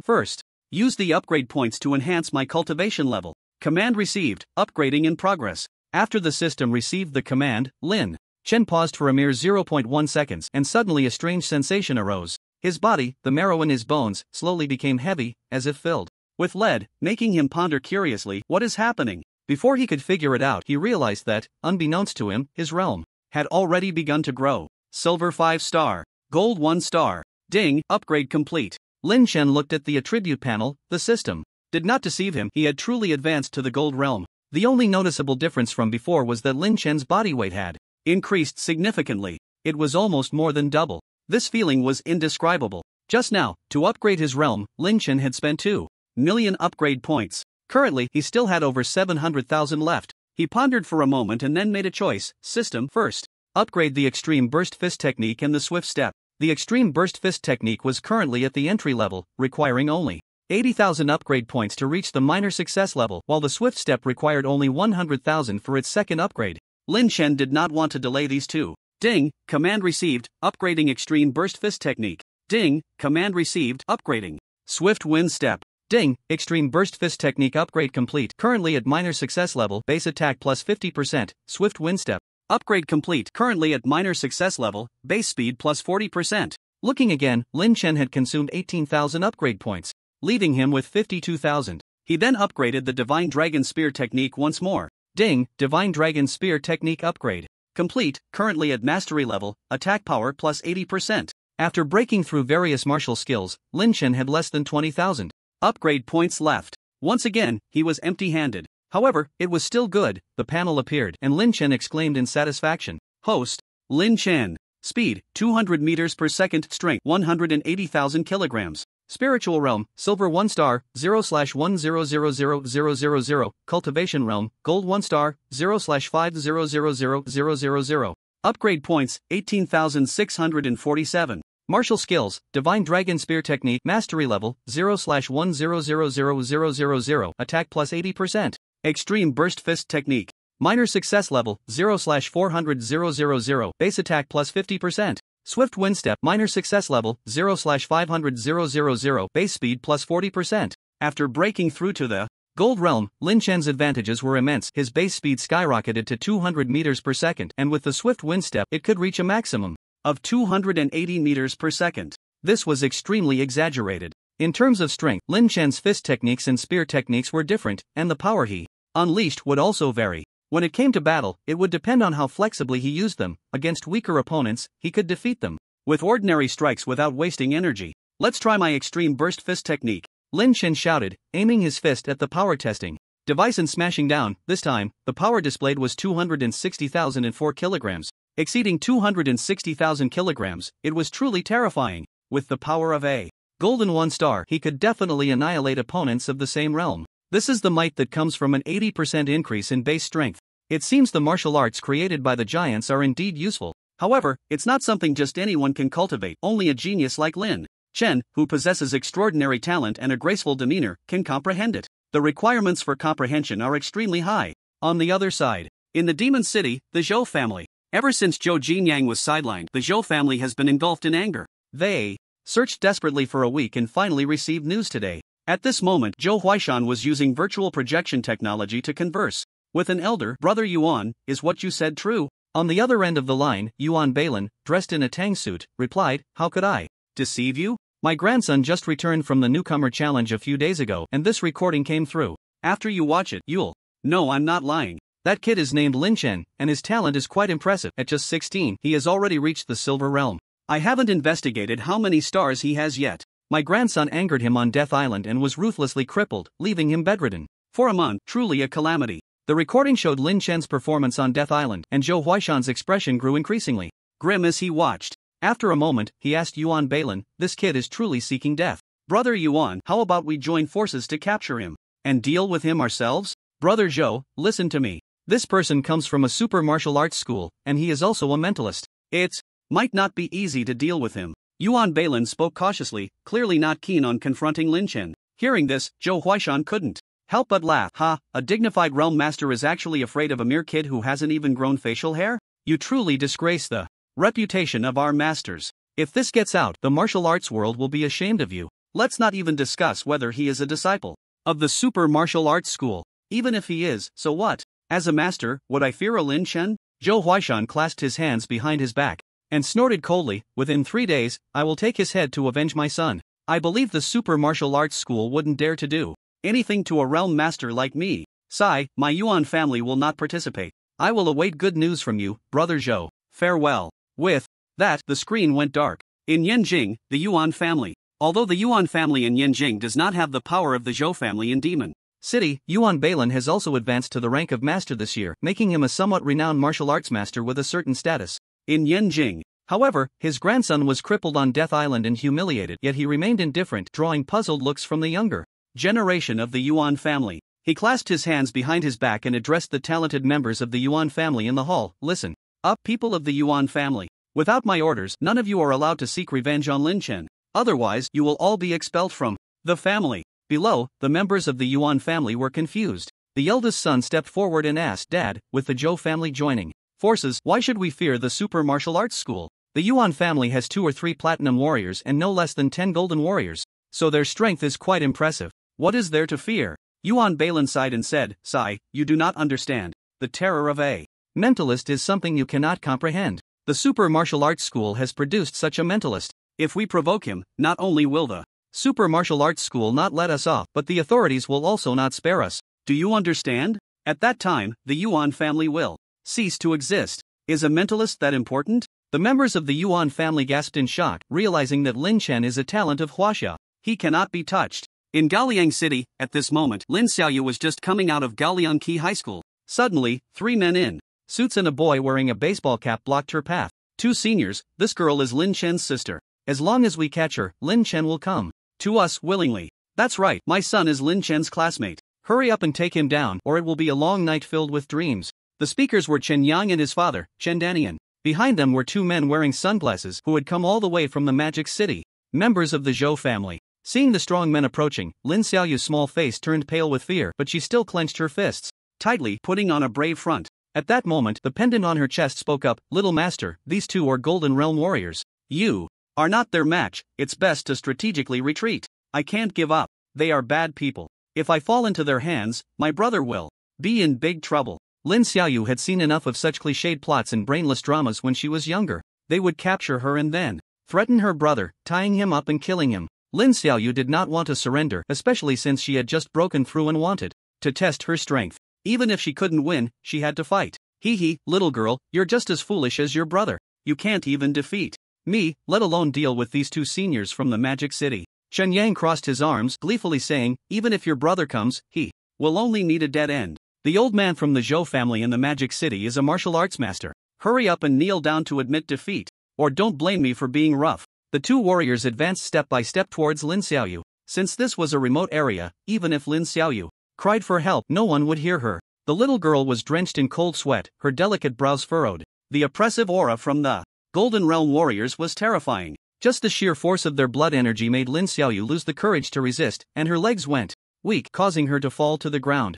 first. Use the upgrade points to enhance my cultivation level. Command received, upgrading in progress. After the system received the command, Lin Chen paused for a mere 0.1 seconds, and suddenly a strange sensation arose. His body, the marrow in his bones, slowly became heavy, as if filled with lead, making him ponder curiously, what is happening? Before he could figure it out, he realized that, unbeknownst to him, his realm had already begun to grow. Silver 5 star. Gold 1 star. Ding, upgrade complete. Lin Chen looked at the attribute panel. The system did not deceive him. He had truly advanced to the gold realm. The only noticeable difference from before was that Lin Chen's body weight had increased significantly. It was almost more than double. This feeling was indescribable. Just now, to upgrade his realm, Lin Chen had spent 2 million upgrade points. Currently, he still had over 700,000 left. He pondered for a moment and then made a choice. System first. Upgrade the Extreme Burst Fist Technique and the Swift Step. The Extreme Burst Fist Technique was currently at the entry level, requiring only 80,000 upgrade points to reach the minor success level, while the Swift Step required only 100,000 for its second upgrade. Lin Chen did not want to delay these two. Ding, command received, upgrading Extreme Burst Fist Technique. Ding, command received, upgrading Swift Wind Step. Ding, Extreme Burst Fist Technique upgrade complete. Currently at minor success level, base attack plus 50%, Swift Wind Step. Upgrade complete. Currently at minor success level, base speed plus 40%. Looking again, Lin Chen had consumed 18,000 upgrade points, leaving him with 52,000. He then upgraded the Divine Dragon Spear Technique once more. Ding, Divine Dragon Spear Technique upgrade complete. Currently at mastery level, attack power plus 80%. After breaking through various martial skills, Lin Chen had less than 20,000 upgrade points left. Once again, he was empty-handed. However, it was still good. The panel appeared, and Lin Chen exclaimed in satisfaction. Host, Lin Chen. Speed, 200 meters per second. Strength, 180,000 kilograms. Spiritual Realm, Silver 1 star, 0/10000000. Cultivation Realm, Gold 1 star, 0/50000000. Upgrade points, 18,647. Martial skills, Divine Dragon Spear Technique, Mastery Level, 0/10000000. Attack plus 80%. Extreme Burst Fist Technique. Minor Success Level, 0/400,000. Base Attack plus 50%. Swift Wind Step. Minor Success Level, 0/500,000. Base Speed plus 40%. After breaking through to the Gold Realm, Lin Chen's advantages were immense. His base speed skyrocketed to 200 meters per second, and with the Swift Wind Step, it could reach a maximum of 280 meters per second. This was extremely exaggerated. In terms of strength, Lin Chen's fist techniques and spear techniques were different, and the power he unleashed would also vary. When it came to battle, it would depend on how flexibly he used them. Against weaker opponents, he could defeat them with ordinary strikes without wasting energy. Let's try my Extreme Burst Fist Technique, Lin Chen shouted, aiming his fist at the power testing device and smashing down. This time, the power displayed was 260,004 kilograms. Exceeding 260,000 kilograms, it was truly terrifying. With the power of a Golden 1 star, he could definitely annihilate opponents of the same realm. This is the might that comes from an 80% increase in base strength. It seems the martial arts created by the giants are indeed useful. However, it's not something just anyone can cultivate. Only a genius like Lin Chen, who possesses extraordinary talent and a graceful demeanor, can comprehend it. The requirements for comprehension are extremely high. On the other side, in the Demon City, the Zhou family. Ever since Zhou Jinyang was sidelined, the Zhou family has been engulfed in anger. They searched desperately for a week and finally received news today. At this moment, Zhou Huaishan was using virtual projection technology to converse with an elder brother Yuan, is what you said true? On the other end of the line, Yuan Balin, dressed in a tang suit, replied, how could I deceive you? My grandson just returned from the newcomer challenge a few days ago and this recording came through. After you watch it, you'll know I'm not lying. That kid is named Lin Chen, and his talent is quite impressive. At just 16, he has already reached the silver realm. I haven't investigated how many stars he has yet. My grandson angered him on Death Island and was ruthlessly crippled, leaving him bedridden for a month, truly a calamity. The recording showed Lin Chen's performance on Death Island, and Zhou Huaishan's expression grew increasingly grim as he watched. After a moment, he asked Yuan Balin, this kid is truly seeking death. Brother Yuan, how about we join forces to capture him and deal with him ourselves? Brother Zhou, listen to me. This person comes from a super martial arts school, and he is also a mentalist. It might not be easy to deal with him. Yuan Balin spoke cautiously, clearly not keen on confronting Lin Chen. Hearing this, Zhou Huaishan couldn't help but laugh. Ha, a dignified realm master is actually afraid of a mere kid who hasn't even grown facial hair? You truly disgrace the reputation of our masters. If this gets out, the martial arts world will be ashamed of you. Let's not even discuss whether he is a disciple of the super martial arts school. Even if he is, so what? As a master, would I fear a Lin Chen? Zhou Huaishan clasped his hands behind his back and snorted coldly, within 3 days, I will take his head to avenge my son. I believe the super martial arts school wouldn't dare to do anything to a realm master like me. Sigh, my Yuan family will not participate. I will await good news from you, brother Zhou. Farewell. With that, the screen went dark. In Yanjing, the Yuan family. Although the Yuan family in Yanjing does not have the power of the Zhou family in Demon City, Yuan Balin has also advanced to the rank of master this year, making him a somewhat renowned martial arts master with a certain status. In Yanjing, however, his grandson was crippled on Death Island and humiliated, yet he remained indifferent, drawing puzzled looks from the younger generation of the Yuan family. He clasped his hands behind his back and addressed the talented members of the Yuan family in the hall. Listen up, people of the Yuan family. Without my orders, none of you are allowed to seek revenge on Lin Chen. Otherwise, you will all be expelled from the family. Below, the members of the Yuan family were confused. The eldest son stepped forward and asked, Dad, with the Zhou family joining forces, why should we fear the super martial arts school? The Yuan family has 2 or 3 platinum warriors and no less than 10 golden warriors, so their strength is quite impressive. What is there to fear? Yuan Balin sighed and said, Sigh, you do not understand. The terror of a mentalist is something you cannot comprehend. The super martial arts school has produced such a mentalist. If we provoke him, not only will the super martial arts school not let us off, but the authorities will also not spare us. Do you understand? At that time, the Yuan family will cease to exist. Is a mentalist that important? The members of the Yuan family gasped in shock, realizing that Lin Chen is a talent of Huaxia. He cannot be touched. In Gaoliang City, at this moment, Lin Xiaoyu was just coming out of Gaoliang Qi High School. Suddenly, 3 men in suits and a boy wearing a baseball cap blocked her path. 2 seniors, this girl is Lin Chen's sister. As long as we catch her, Lin Chen will come to us willingly. That's right, my son is Lin Chen's classmate. Hurry up and take him down, or it will be a long night filled with dreams. The speakers were Chen Yang and his father, Chen Danian. Behind them were 2 men wearing sunglasses who had come all the way from the Magic City, members of the Zhou family. Seeing the strong men approaching, Lin Xiaoyu's small face turned pale with fear, but she still clenched her fists tightly, putting on a brave front. At that moment, the pendant on her chest spoke up, Little Master, these 2 are Golden Realm warriors. You are not their match. It's best to strategically retreat. I can't give up. They are bad people. If I fall into their hands, my brother will be in big trouble. Lin Xiaoyu had seen enough of such cliched plots and brainless dramas when she was younger. They would capture her and then threaten her brother, tying him up and killing him. Lin Xiaoyu did not want to surrender, especially since she had just broken through and wanted to test her strength. Even if she couldn't win, she had to fight. Hee, little girl, you're just as foolish as your brother. You can't even defeat me, let alone deal with these 2 seniors from the Magic City. Chen Yang crossed his arms, gleefully saying, even if your brother comes, he will only need a dead end. The old man from the Zhou family in the Magic City is a martial arts master. Hurry up and kneel down to admit defeat. Or don't blame me for being rough. The 2 warriors advanced step by step towards Lin Xiaoyu. Since this was a remote area, even if Lin Xiaoyu cried for help, no one would hear her. The little girl was drenched in cold sweat, her delicate brows furrowed. The oppressive aura from the Golden Realm warriors was terrifying. Just the sheer force of their blood energy made Lin Xiaoyu lose the courage to resist, and her legs went weak, causing her to fall to the ground.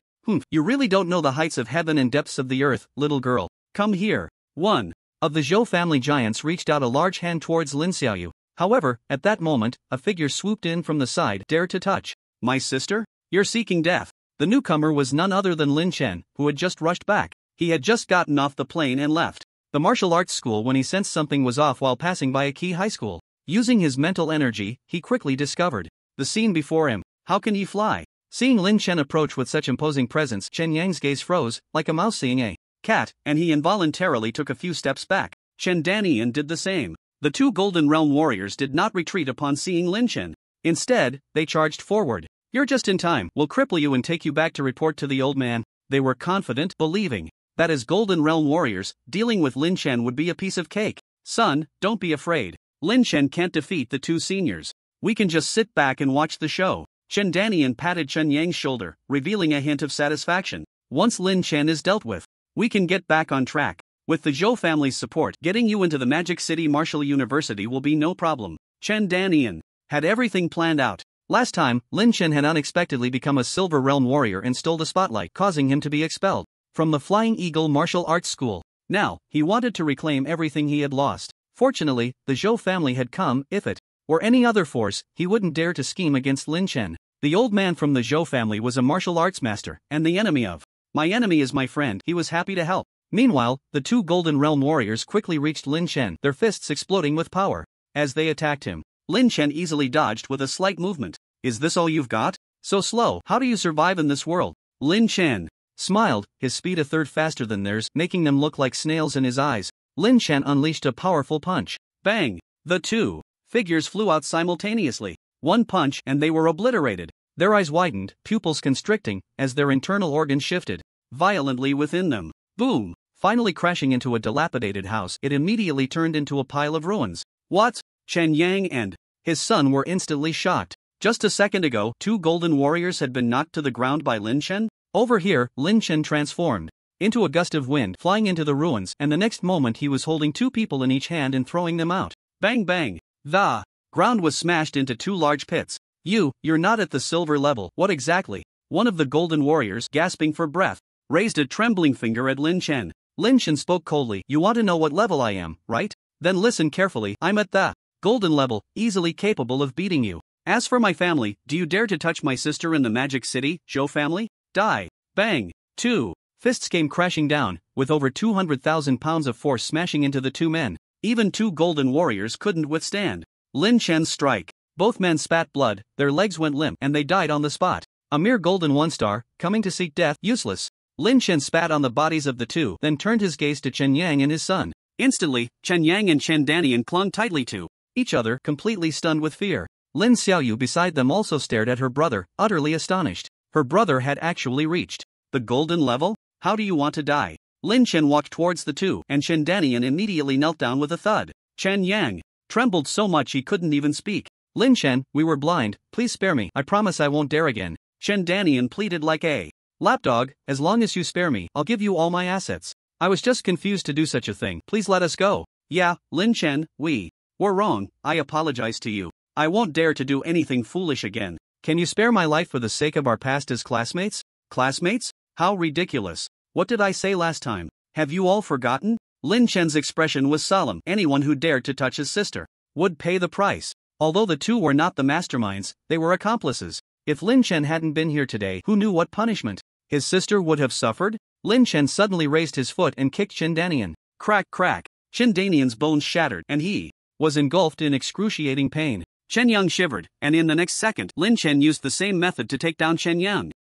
You really don't know the heights of heaven and depths of the earth, little girl. Come here. One of the Zhou family giants reached out a large hand towards Lin Xiaoyu. However, at that moment, a figure swooped in from the side, dared to touch my sister? You're seeking death. The newcomer was none other than Lin Chen, who had just rushed back. He had just gotten off the plane and left the martial arts school when he sensed something was off while passing by a key high school. Using his mental energy, he quickly discovered the scene before him. How can ye fly? Seeing Lin Chen approach with such imposing presence, Chen Yang's gaze froze, like a mouse seeing a cat, and he involuntarily took a few steps back. Chen Danian did the same. The two Golden Realm warriors did not retreat upon seeing Lin Chen. Instead, they charged forward. You're just in time. We'll cripple you and take you back to report to the old man. They were confident, believing that as Golden Realm warriors, dealing with Lin Chen would be a piece of cake. Son, don't be afraid. Lin Chen can't defeat the two seniors. We can just sit back and watch the show. Chen Danian patted Chen Yang's shoulder, revealing a hint of satisfaction. Once Lin Chen is dealt with, we can get back on track. With the Zhou family's support, getting you into the Magic City Martial University will be no problem. Chen Danian had everything planned out. Last time, Lin Chen had unexpectedly become a Silver Realm warrior and stole the spotlight, causing him to be expelled from the Flying Eagle Martial Arts School. Now, he wanted to reclaim everything he had lost. Fortunately, the Zhou family had come. If it were any other force, he wouldn't dare to scheme against Lin Chen. The old man from the Zhou family was a martial arts master, and the enemy of my enemy is my friend. He was happy to help. Meanwhile, the two Golden Realm warriors quickly reached Lin Chen, their fists exploding with power. As they attacked him, Lin Chen easily dodged with a slight movement. Is this all you've got? So slow. How do you survive in this world? Lin Chen smiled, his speed a third faster than theirs, making them look like snails in his eyes. Lin Chen unleashed a powerful punch. Bang! The two figures flew out simultaneously. One punch and they were obliterated. Their eyes widened, pupils constricting, as their internal organs shifted violently within them. Boom! Finally crashing into a dilapidated house, it immediately turned into a pile of ruins. What? Chen Yang and his son were instantly shocked. Just a second ago, two golden warriors had been knocked to the ground by Lin Chen. Over here, Lin Chen transformed into a gust of wind, flying into the ruins, and the next moment he was holding two people in each hand and throwing them out. Bang bang! The ground was smashed into two large pits. You're not at the silver level. What exactly? One of the golden warriors, gasping for breath, raised a trembling finger at Lin Chen. Lin Chen spoke coldly. You want to know what level I am, right? Then listen carefully. I'm at the golden level, easily capable of beating you. As for my family, do you dare to touch my sister in the Magic City, Zhou family? Die! Bang! Two fists came crashing down, with over 200,000 pounds of force smashing into the two men. Even two golden warriors couldn't withstand Lin Chen's strike. Both men spat blood, their legs went limp, and they died on the spot. A mere golden one-star, coming to seek death, useless. Lin Chen spat on the bodies of the two, then turned his gaze to Chen Yang and his son. Instantly, Chen Yang and Chen Danian clung tightly to each other, completely stunned with fear. Lin Xiaoyu beside them also stared at her brother, utterly astonished. Her brother had actually reached the golden level? How do you want to die? Lin Chen walked towards the two, and Chen Danian immediately knelt down with a thud. Chen Yang trembled so much he couldn't even speak. Lin Chen, we were blind, please spare me, I promise I won't dare again. Chen Danian pleaded like a lapdog, as long as you spare me, I'll give you all my assets. I was just confused to do such a thing, please let us go. Yeah, Lin Chen, we were wrong, I apologize to you. I won't dare to do anything foolish again. Can you spare my life for the sake of our past as classmates? Classmates? How ridiculous. What did I say last time? Have you all forgotten? Lin Chen's expression was solemn. Anyone who dared to touch his sister would pay the price. Although the two were not the masterminds, they were accomplices. If Lin Chen hadn't been here today, who knew what punishment his sister would have suffered? Lin Chen suddenly raised his foot and kicked Chen Danian. Crack crack. Chen Danian's bones shattered, and he was engulfed in excruciating pain. Chen Yang shivered, and in the next second, Lin Chen used the same method to take down Chen Yang.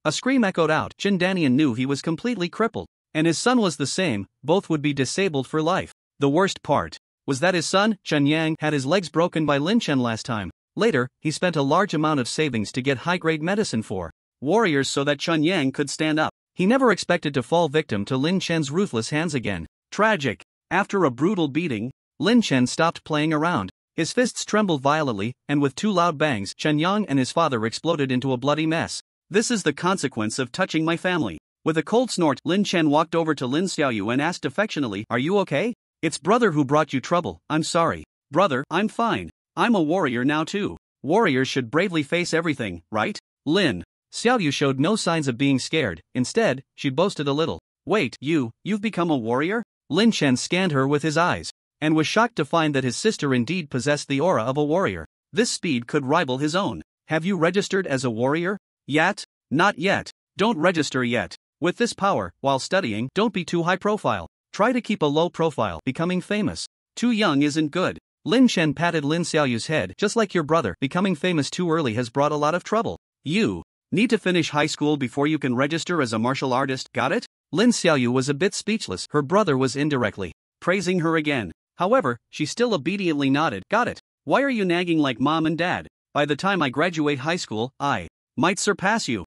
A scream echoed out. Chen Danian knew he was completely crippled, and his son was the same, both would be disabled for life. The worst part was that his son, Chen Yang, had his legs broken by Lin Chen last time. Later, he spent a large amount of savings to get high-grade medicine for warriors so that Chen Yang could stand up. He never expected to fall victim to Lin Chen's ruthless hands again. Tragic. After a brutal beating, Lin Chen stopped playing around. His fists trembled violently, and with two loud bangs, Chen Yang and his father exploded into a bloody mess. This is the consequence of touching my family. With a cold snort, Lin Chen walked over to Lin Xiaoyu and asked affectionately, Are you okay? It's brother who brought you trouble. I'm sorry. Brother, I'm fine. I'm a warrior now too. Warriors should bravely face everything, right? Lin Xiaoyu showed no signs of being scared. Instead, she boasted a little. Wait, you've become a warrior? Lin Chen scanned her with his eyes, and was shocked to find that his sister indeed possessed the aura of a warrior. This speed could rival his own. Have you registered as a warrior yet? Not yet. Don't register yet. With this power, while studying, don't be too high profile. Try to keep a low profile. Becoming famous too young isn't good. Lin Chen patted Lin Xiaoyu's head. Just like your brother, becoming famous too early has brought a lot of trouble. You need to finish high school before you can register as a martial artist, got it? Lin Xiaoyu was a bit speechless. Her brother was indirectly praising her again. However, she still obediently nodded. Got it. Why are you nagging like mom and dad? By the time I graduate high school, I might surpass you.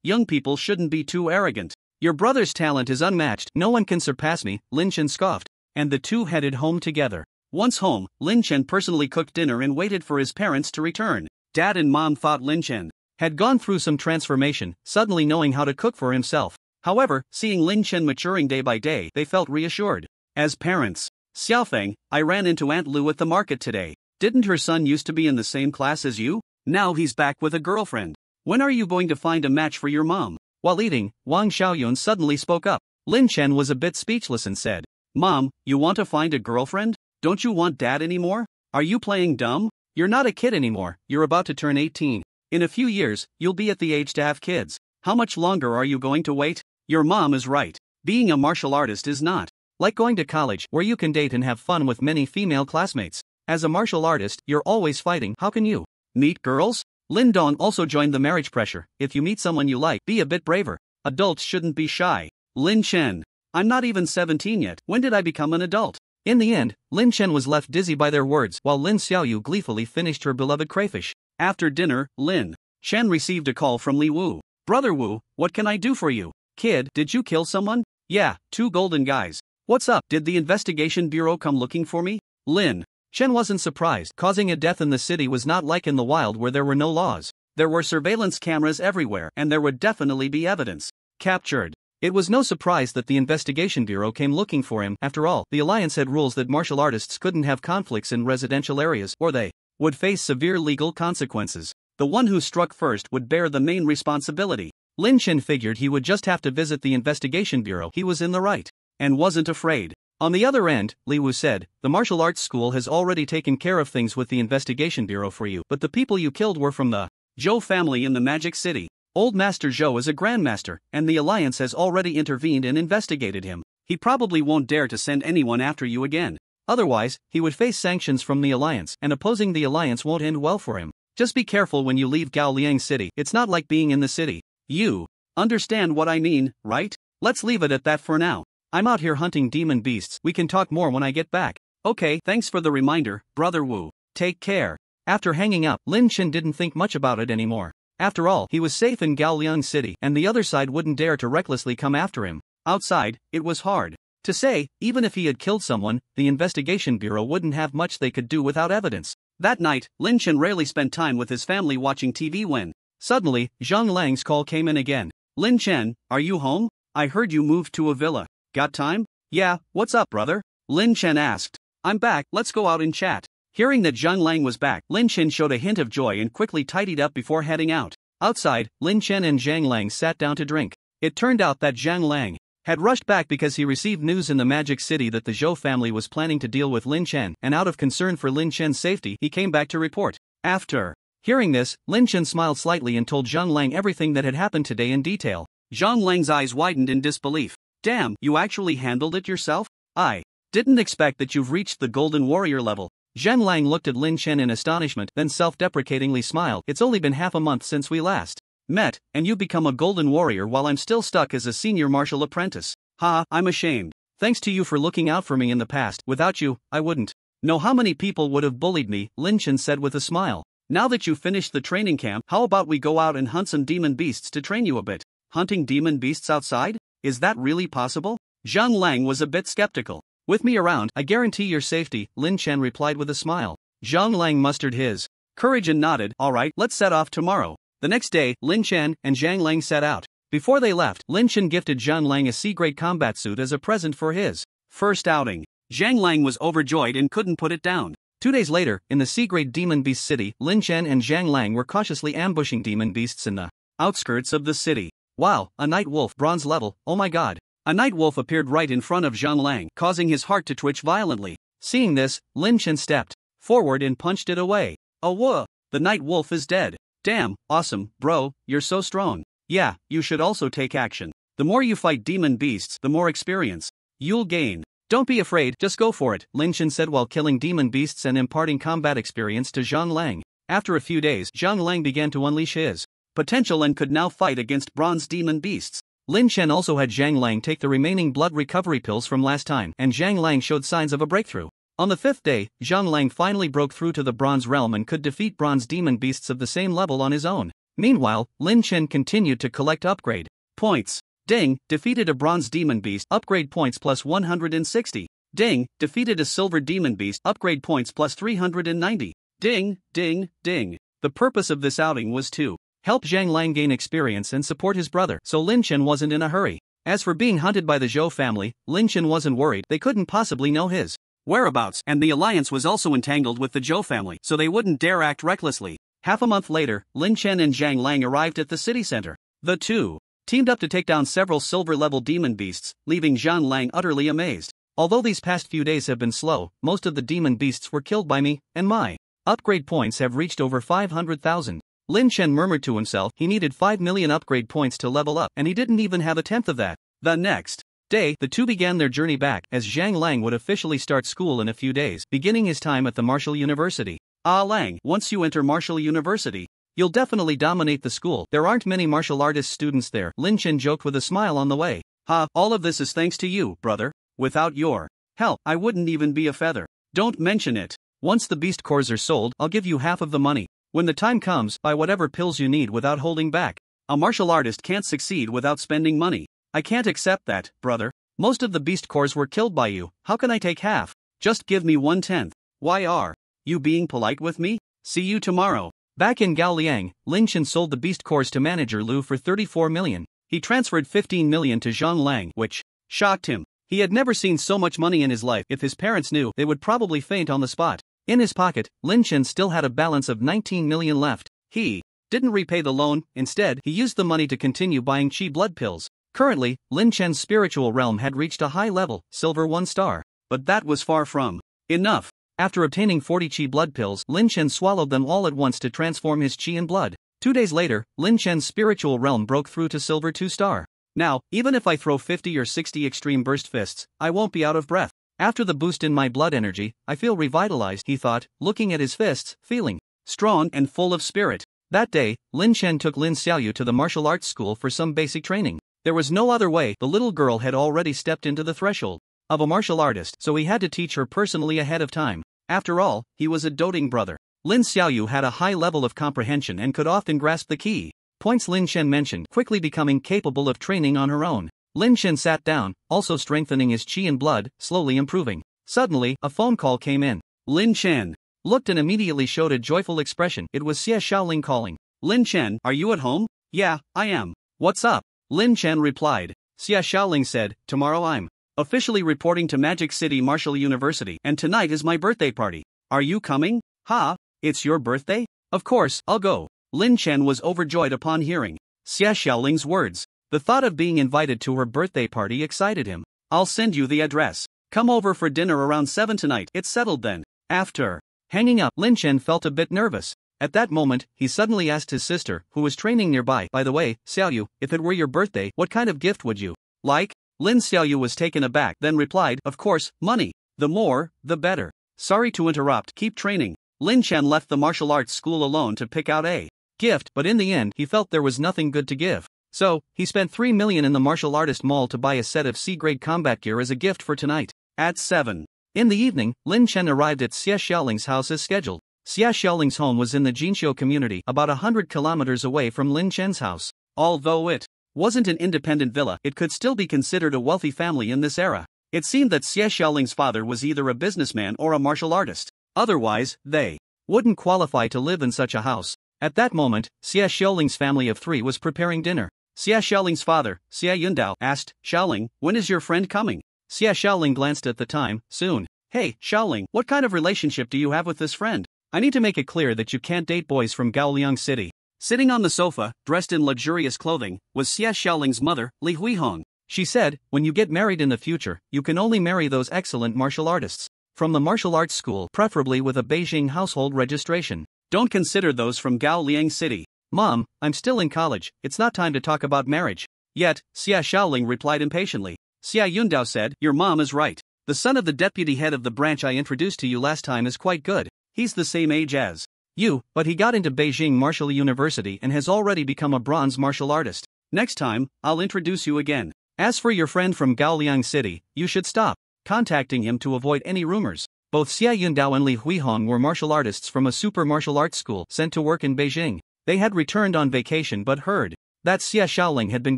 Young people shouldn't be too arrogant. Your brother's talent is unmatched. No one can surpass me, Lin Chen scoffed. And the two headed home together. Once home, Lin Chen personally cooked dinner and waited for his parents to return. Dad and mom thought Lin Chen had gone through some transformation, suddenly knowing how to cook for himself. However, seeing Lin Chen maturing day by day, they felt reassured. As parents, Xiaofeng, I ran into Aunt Lu at the market today. Didn't her son used to be in the same class as you? Now he's back with a girlfriend. When are you going to find a match for your mom? While eating, Wang Xiaoyun suddenly spoke up. Lin Chen was a bit speechless and said, Mom, you want to find a girlfriend? Don't you want dad anymore? Are you playing dumb? You're not a kid anymore, you're about to turn 18. In a few years, you'll be at the age to have kids. How much longer are you going to wait? Your mom is right. Being a martial artist is not like going to college where you can date and have fun with many female classmates. As a martial artist, you're always fighting. How can you meet girls? Lin Dong also joined the marriage pressure. If you meet someone you like, be a bit braver. Adults shouldn't be shy. Lin Chen. I'm not even 17 yet. When did I become an adult? In the end, Lin Chen was left dizzy by their words while Lin Xiaoyu gleefully finished her beloved crayfish. After dinner, Lin Chen received a call from Li Wu. Brother Wu, what can I do for you? Kid, did you kill someone? Yeah, 2 golden guys. What's up? Did the investigation bureau come looking for me? Lin Chen wasn't surprised. Causing a death in the city was not like in the wild where there were no laws. There were surveillance cameras everywhere and there would definitely be evidence captured. It was no surprise that the investigation bureau came looking for him. After all, the alliance had rules that martial artists couldn't have conflicts in residential areas or they would face severe legal consequences. The one who struck first would bear the main responsibility. Lin Chen figured he would just have to visit the investigation bureau. He was in the right and wasn't afraid. On the other end, Li Wu said, the martial arts school has already taken care of things with the investigation bureau for you, but the people you killed were from the Zhou family in the Magic City. Old Master Zhou is a grandmaster, and the alliance has already intervened and investigated him. He probably won't dare to send anyone after you again. Otherwise, he would face sanctions from the alliance, and opposing the alliance won't end well for him. Just be careful when you leave Gaoliang City. It's not like being in the city. You understand what I mean, right? Let's leave it at that for now. I'm out here hunting demon beasts. We can talk more when I get back. Okay, thanks for the reminder, Brother Wu. Take care. After hanging up, Lin Chen didn't think much about it anymore. After all, he was safe in Gaoliang City, and the other side wouldn't dare to recklessly come after him. Outside, it was hard to say. Even if he had killed someone, the investigation bureau wouldn't have much they could do without evidence. That night, Lin Chen rarely spent time with his family watching TV when suddenly, Zhang Lang's call came in again. Lin Chen, are you home? I heard you moved to a villa. Got time? Yeah, what's up, brother? Lin Chen asked. I'm back, let's go out and chat. Hearing that Zhang Lang was back, Lin Chen showed a hint of joy and quickly tidied up before heading out. Outside, Lin Chen and Zhang Lang sat down to drink. It turned out that Zhang Lang had rushed back because he received news in the Magic City that the Zhou family was planning to deal with Lin Chen, and out of concern for Lin Chen's safety, he came back to report. After hearing this, Lin Chen smiled slightly and told Zhang Lang everything that had happened today in detail. Zhang Lang's eyes widened in disbelief. Damn, you actually handled it yourself? I didn't expect that you've reached the Golden Warrior level. Zhang Lang looked at Lin Chen in astonishment, then self-deprecatingly smiled. It's only been half a month since we last met, and you've become a Golden Warrior while I'm still stuck as a senior martial apprentice. Ha, I'm ashamed. Thanks to you for looking out for me in the past. Without you, I wouldn't know how many people would have bullied me, Lin Chen said with a smile. Now that you've finished the training camp, how about we go out and hunt some demon beasts to train you a bit? Hunting demon beasts outside? Is that really possible? Zhang Lang was a bit skeptical. With me around, I guarantee your safety, Lin Chen replied with a smile. Zhang Lang mustered his courage and nodded. Alright, let's set off tomorrow. The next day, Lin Chen and Zhang Lang set out. Before they left, Lin Chen gifted Zhang Lang a C-grade combat suit as a present for his first outing. Zhang Lang was overjoyed and couldn't put it down. 2 days later, in the C-grade Demon Beast City, Lin Chen and Zhang Lang were cautiously ambushing demon beasts in the outskirts of the city. Wow, a night wolf, bronze level, oh my god. A night wolf appeared right in front of Zhang Lang, causing his heart to twitch violently. Seeing this, Lin Chen stepped forward and punched it away. Oh whoa, the night wolf is dead. Damn, awesome, bro, you're so strong. Yeah, you should also take action. The more you fight demon beasts, the more experience you'll gain. Don't be afraid, just go for it, Lin Chen said while killing demon beasts and imparting combat experience to Zhang Lang. After a few days, Zhang Lang began to unleash his potential and could now fight against bronze demon beasts. Lin Chen also had Zhang Lang take the remaining blood recovery pills from last time, and Zhang Lang showed signs of a breakthrough. On the 5th day, Zhang Lang finally broke through to the bronze realm and could defeat bronze demon beasts of the same level on his own. Meanwhile, Lin Chen continued to collect upgrade points. Ding, defeated a bronze demon beast, upgrade points plus 160. Ding, defeated a silver demon beast, upgrade points plus 390. Ding, ding, ding. The purpose of this outing was to help Zhang Lang gain experience and support his brother, so Lin Chen wasn't in a hurry. As for being hunted by the Zhou family, Lin Chen wasn't worried, they couldn't possibly know his whereabouts, and the alliance was also entangled with the Zhou family, so they wouldn't dare act recklessly. Half a month later, Lin Chen and Zhang Lang arrived at the city center. The two teamed up to take down several silver-level demon beasts, leaving Zhang Lang utterly amazed. Although these past few days have been slow, most of the demon beasts were killed by me, and my upgrade points have reached over 500,000. Lin Chen murmured to himself he needed 5 million upgrade points to level up, and he didn't even have a tenth of that. The next day, the two began their journey back, as Zhang Lang would officially start school in a few days, beginning his time at the Martial University. Ah Lang, once you enter Martial University, you'll definitely dominate the school. There aren't many martial artist students there, Lin Chen joked with a smile on the way. Ha, all of this is thanks to you, brother. Without your help, I wouldn't even be a feather. Don't mention it. Once the beast cores are sold, I'll give you half of the money. When the time comes, buy whatever pills you need without holding back. A martial artist can't succeed without spending money. I can't accept that, brother. Most of the beast cores were killed by you, how can I take half? Just give me 1/10. Why are you being polite with me? See you tomorrow. Back in Gaoliang, Lin Chen sold the beast cores to manager Lu for 34 million. He transferred 15 million to Zhang Lang, which shocked him. He had never seen so much money in his life. If his parents knew, they would probably faint on the spot. In his pocket, Lin Chen still had a balance of 19 million left. He didn't repay the loan, instead, he used the money to continue buying Qi blood pills. Currently, Lin Chen's spiritual realm had reached a high level, silver 1 star. But that was far from enough. After obtaining 40 Qi blood pills, Lin Chen swallowed them all at once to transform his Qi in blood. 2 days later, Lin Chen's spiritual realm broke through to silver 2 star. Now, even if I throw 50 or 60 extreme burst fists, I won't be out of breath. After the boost in my blood energy, I feel revitalized, he thought, looking at his fists, feeling strong and full of spirit. That day, Lin Chen took Lin Xiaoyu to the martial arts school for some basic training. There was no other way, the little girl had already stepped into the threshold of a martial artist, so he had to teach her personally ahead of time. After all, he was a doting brother. Lin Xiaoyu had a high level of comprehension and could often grasp the key points Lin Chen mentioned, quickly becoming capable of training on her own. Lin Chen sat down, also strengthening his qi and blood, slowly improving. Suddenly, a phone call came in. Lin Chen looked and immediately showed a joyful expression. It was Xie Xiaoling calling. Lin Chen, are you at home? Yeah, I am. What's up? Lin Chen replied. Xie Xiaoling said, tomorrow I'm officially reporting to Magic City Martial University, and tonight is my birthday party. Are you coming? Ha, it's your birthday? Of course, I'll go. Lin Chen was overjoyed upon hearing Xie Xiaoling's words. The thought of being invited to her birthday party excited him. I'll send you the address. Come over for dinner around 7 tonight. It's settled then. After hanging up, Lin Chen felt a bit nervous. At that moment, he suddenly asked his sister, who was training nearby, by the way, Xiaoyu, if it were your birthday, what kind of gift would you like? Lin Xiaoyu was taken aback, then replied, of course, money. The more, the better. Sorry to interrupt, keep training. Lin Chen left the martial arts school alone to pick out a gift, but in the end, he felt there was nothing good to give. So, he spent 3 million in the martial artist mall to buy a set of C-grade combat gear as a gift for tonight. At 7 in the evening, Lin Chen arrived at Xie Xiaoling's house as scheduled. Xie Xiaoling's home was in the Jinxiu community, about 100 kilometers away from Lin Chen's house. Although it wasn't an independent villa, it could still be considered a wealthy family in this era. It seemed that Xie Xiaoling's father was either a businessman or a martial artist. Otherwise, they wouldn't qualify to live in such a house. At that moment, Xie Xiaoling's family of 3 was preparing dinner. Xie Xiaoling's father, Xie Yundao, asked, Xiaoling, when is your friend coming? Xie Xiaoling glanced at the time, soon. Hey, Xiaoling, what kind of relationship do you have with this friend? I need to make it clear that you can't date boys from Gaoliang City. Sitting on the sofa, dressed in luxurious clothing, was Xie Xiaoling's mother, Li Huihong. She said, when you get married in the future, you can only marry those excellent martial artists from the martial arts school, preferably with a Beijing household registration. Don't consider those from Gaoliang City. Mom, I'm still in college, it's not time to talk about marriage. Yet, Xia Xiaoling replied impatiently. Xia Yundao said, your mom is right. The son of the deputy head of the branch I introduced to you last time is quite good. He's the same age as you, but he got into Beijing Martial University and has already become a bronze martial artist. Next time, I'll introduce you again. As for your friend from Gaoliang City, you should stop contacting him to avoid any rumors. Both Xia Yundao and Li Huihong were martial artists from a super martial arts school sent to work in Beijing. They had returned on vacation but heard that Xia Xiaoling had been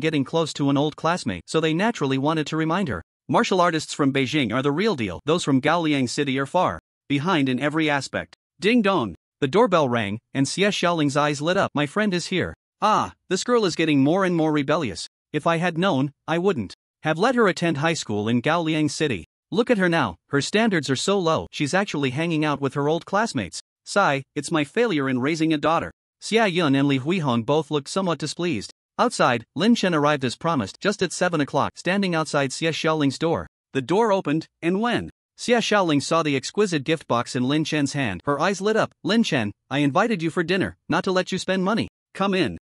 getting close to an old classmate, so they naturally wanted to remind her. Martial artists from Beijing are the real deal, those from Gaoliang City are far behind in every aspect. Ding dong! The doorbell rang, and Xia Xiaoling's eyes lit up. My friend is here. Ah, this girl is getting more and more rebellious. If I had known, I wouldn't have let her attend high school in Gaoliang City. Look at her now, her standards are so low, she's actually hanging out with her old classmates. Sigh, it's my failure in raising a daughter. Xia Yun and Li Huihong both looked somewhat displeased. Outside, Lin Chen arrived as promised just at 7 o'clock, standing outside Xia Xiaoling's door. The door opened, and when Xia Xiaoling saw the exquisite gift box in Lin Chen's hand, her eyes lit up. Lin Chen, I invited you for dinner, not to let you spend money. Come in.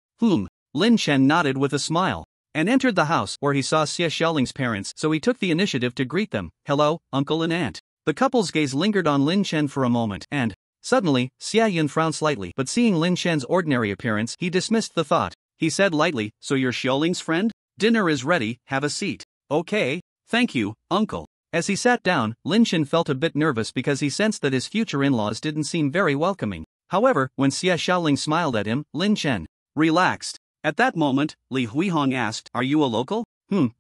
Lin Chen nodded with a smile and entered the house, where he saw Xia Xiaoling's parents, so he took the initiative to greet them. Hello, uncle and aunt. The couple's gaze lingered on Lin Chen for a moment, and suddenly, Xia Yun frowned slightly, but seeing Lin Chen's ordinary appearance, he dismissed the thought. He said lightly, so you're Xiaoling's friend? Dinner is ready, have a seat. Okay, thank you, uncle. As he sat down, Lin Chen felt a bit nervous because he sensed that his future in-laws didn't seem very welcoming. However, when Xia Xiaoling smiled at him, Lin Chen relaxed. At that moment, Li Huihong asked, are you a local?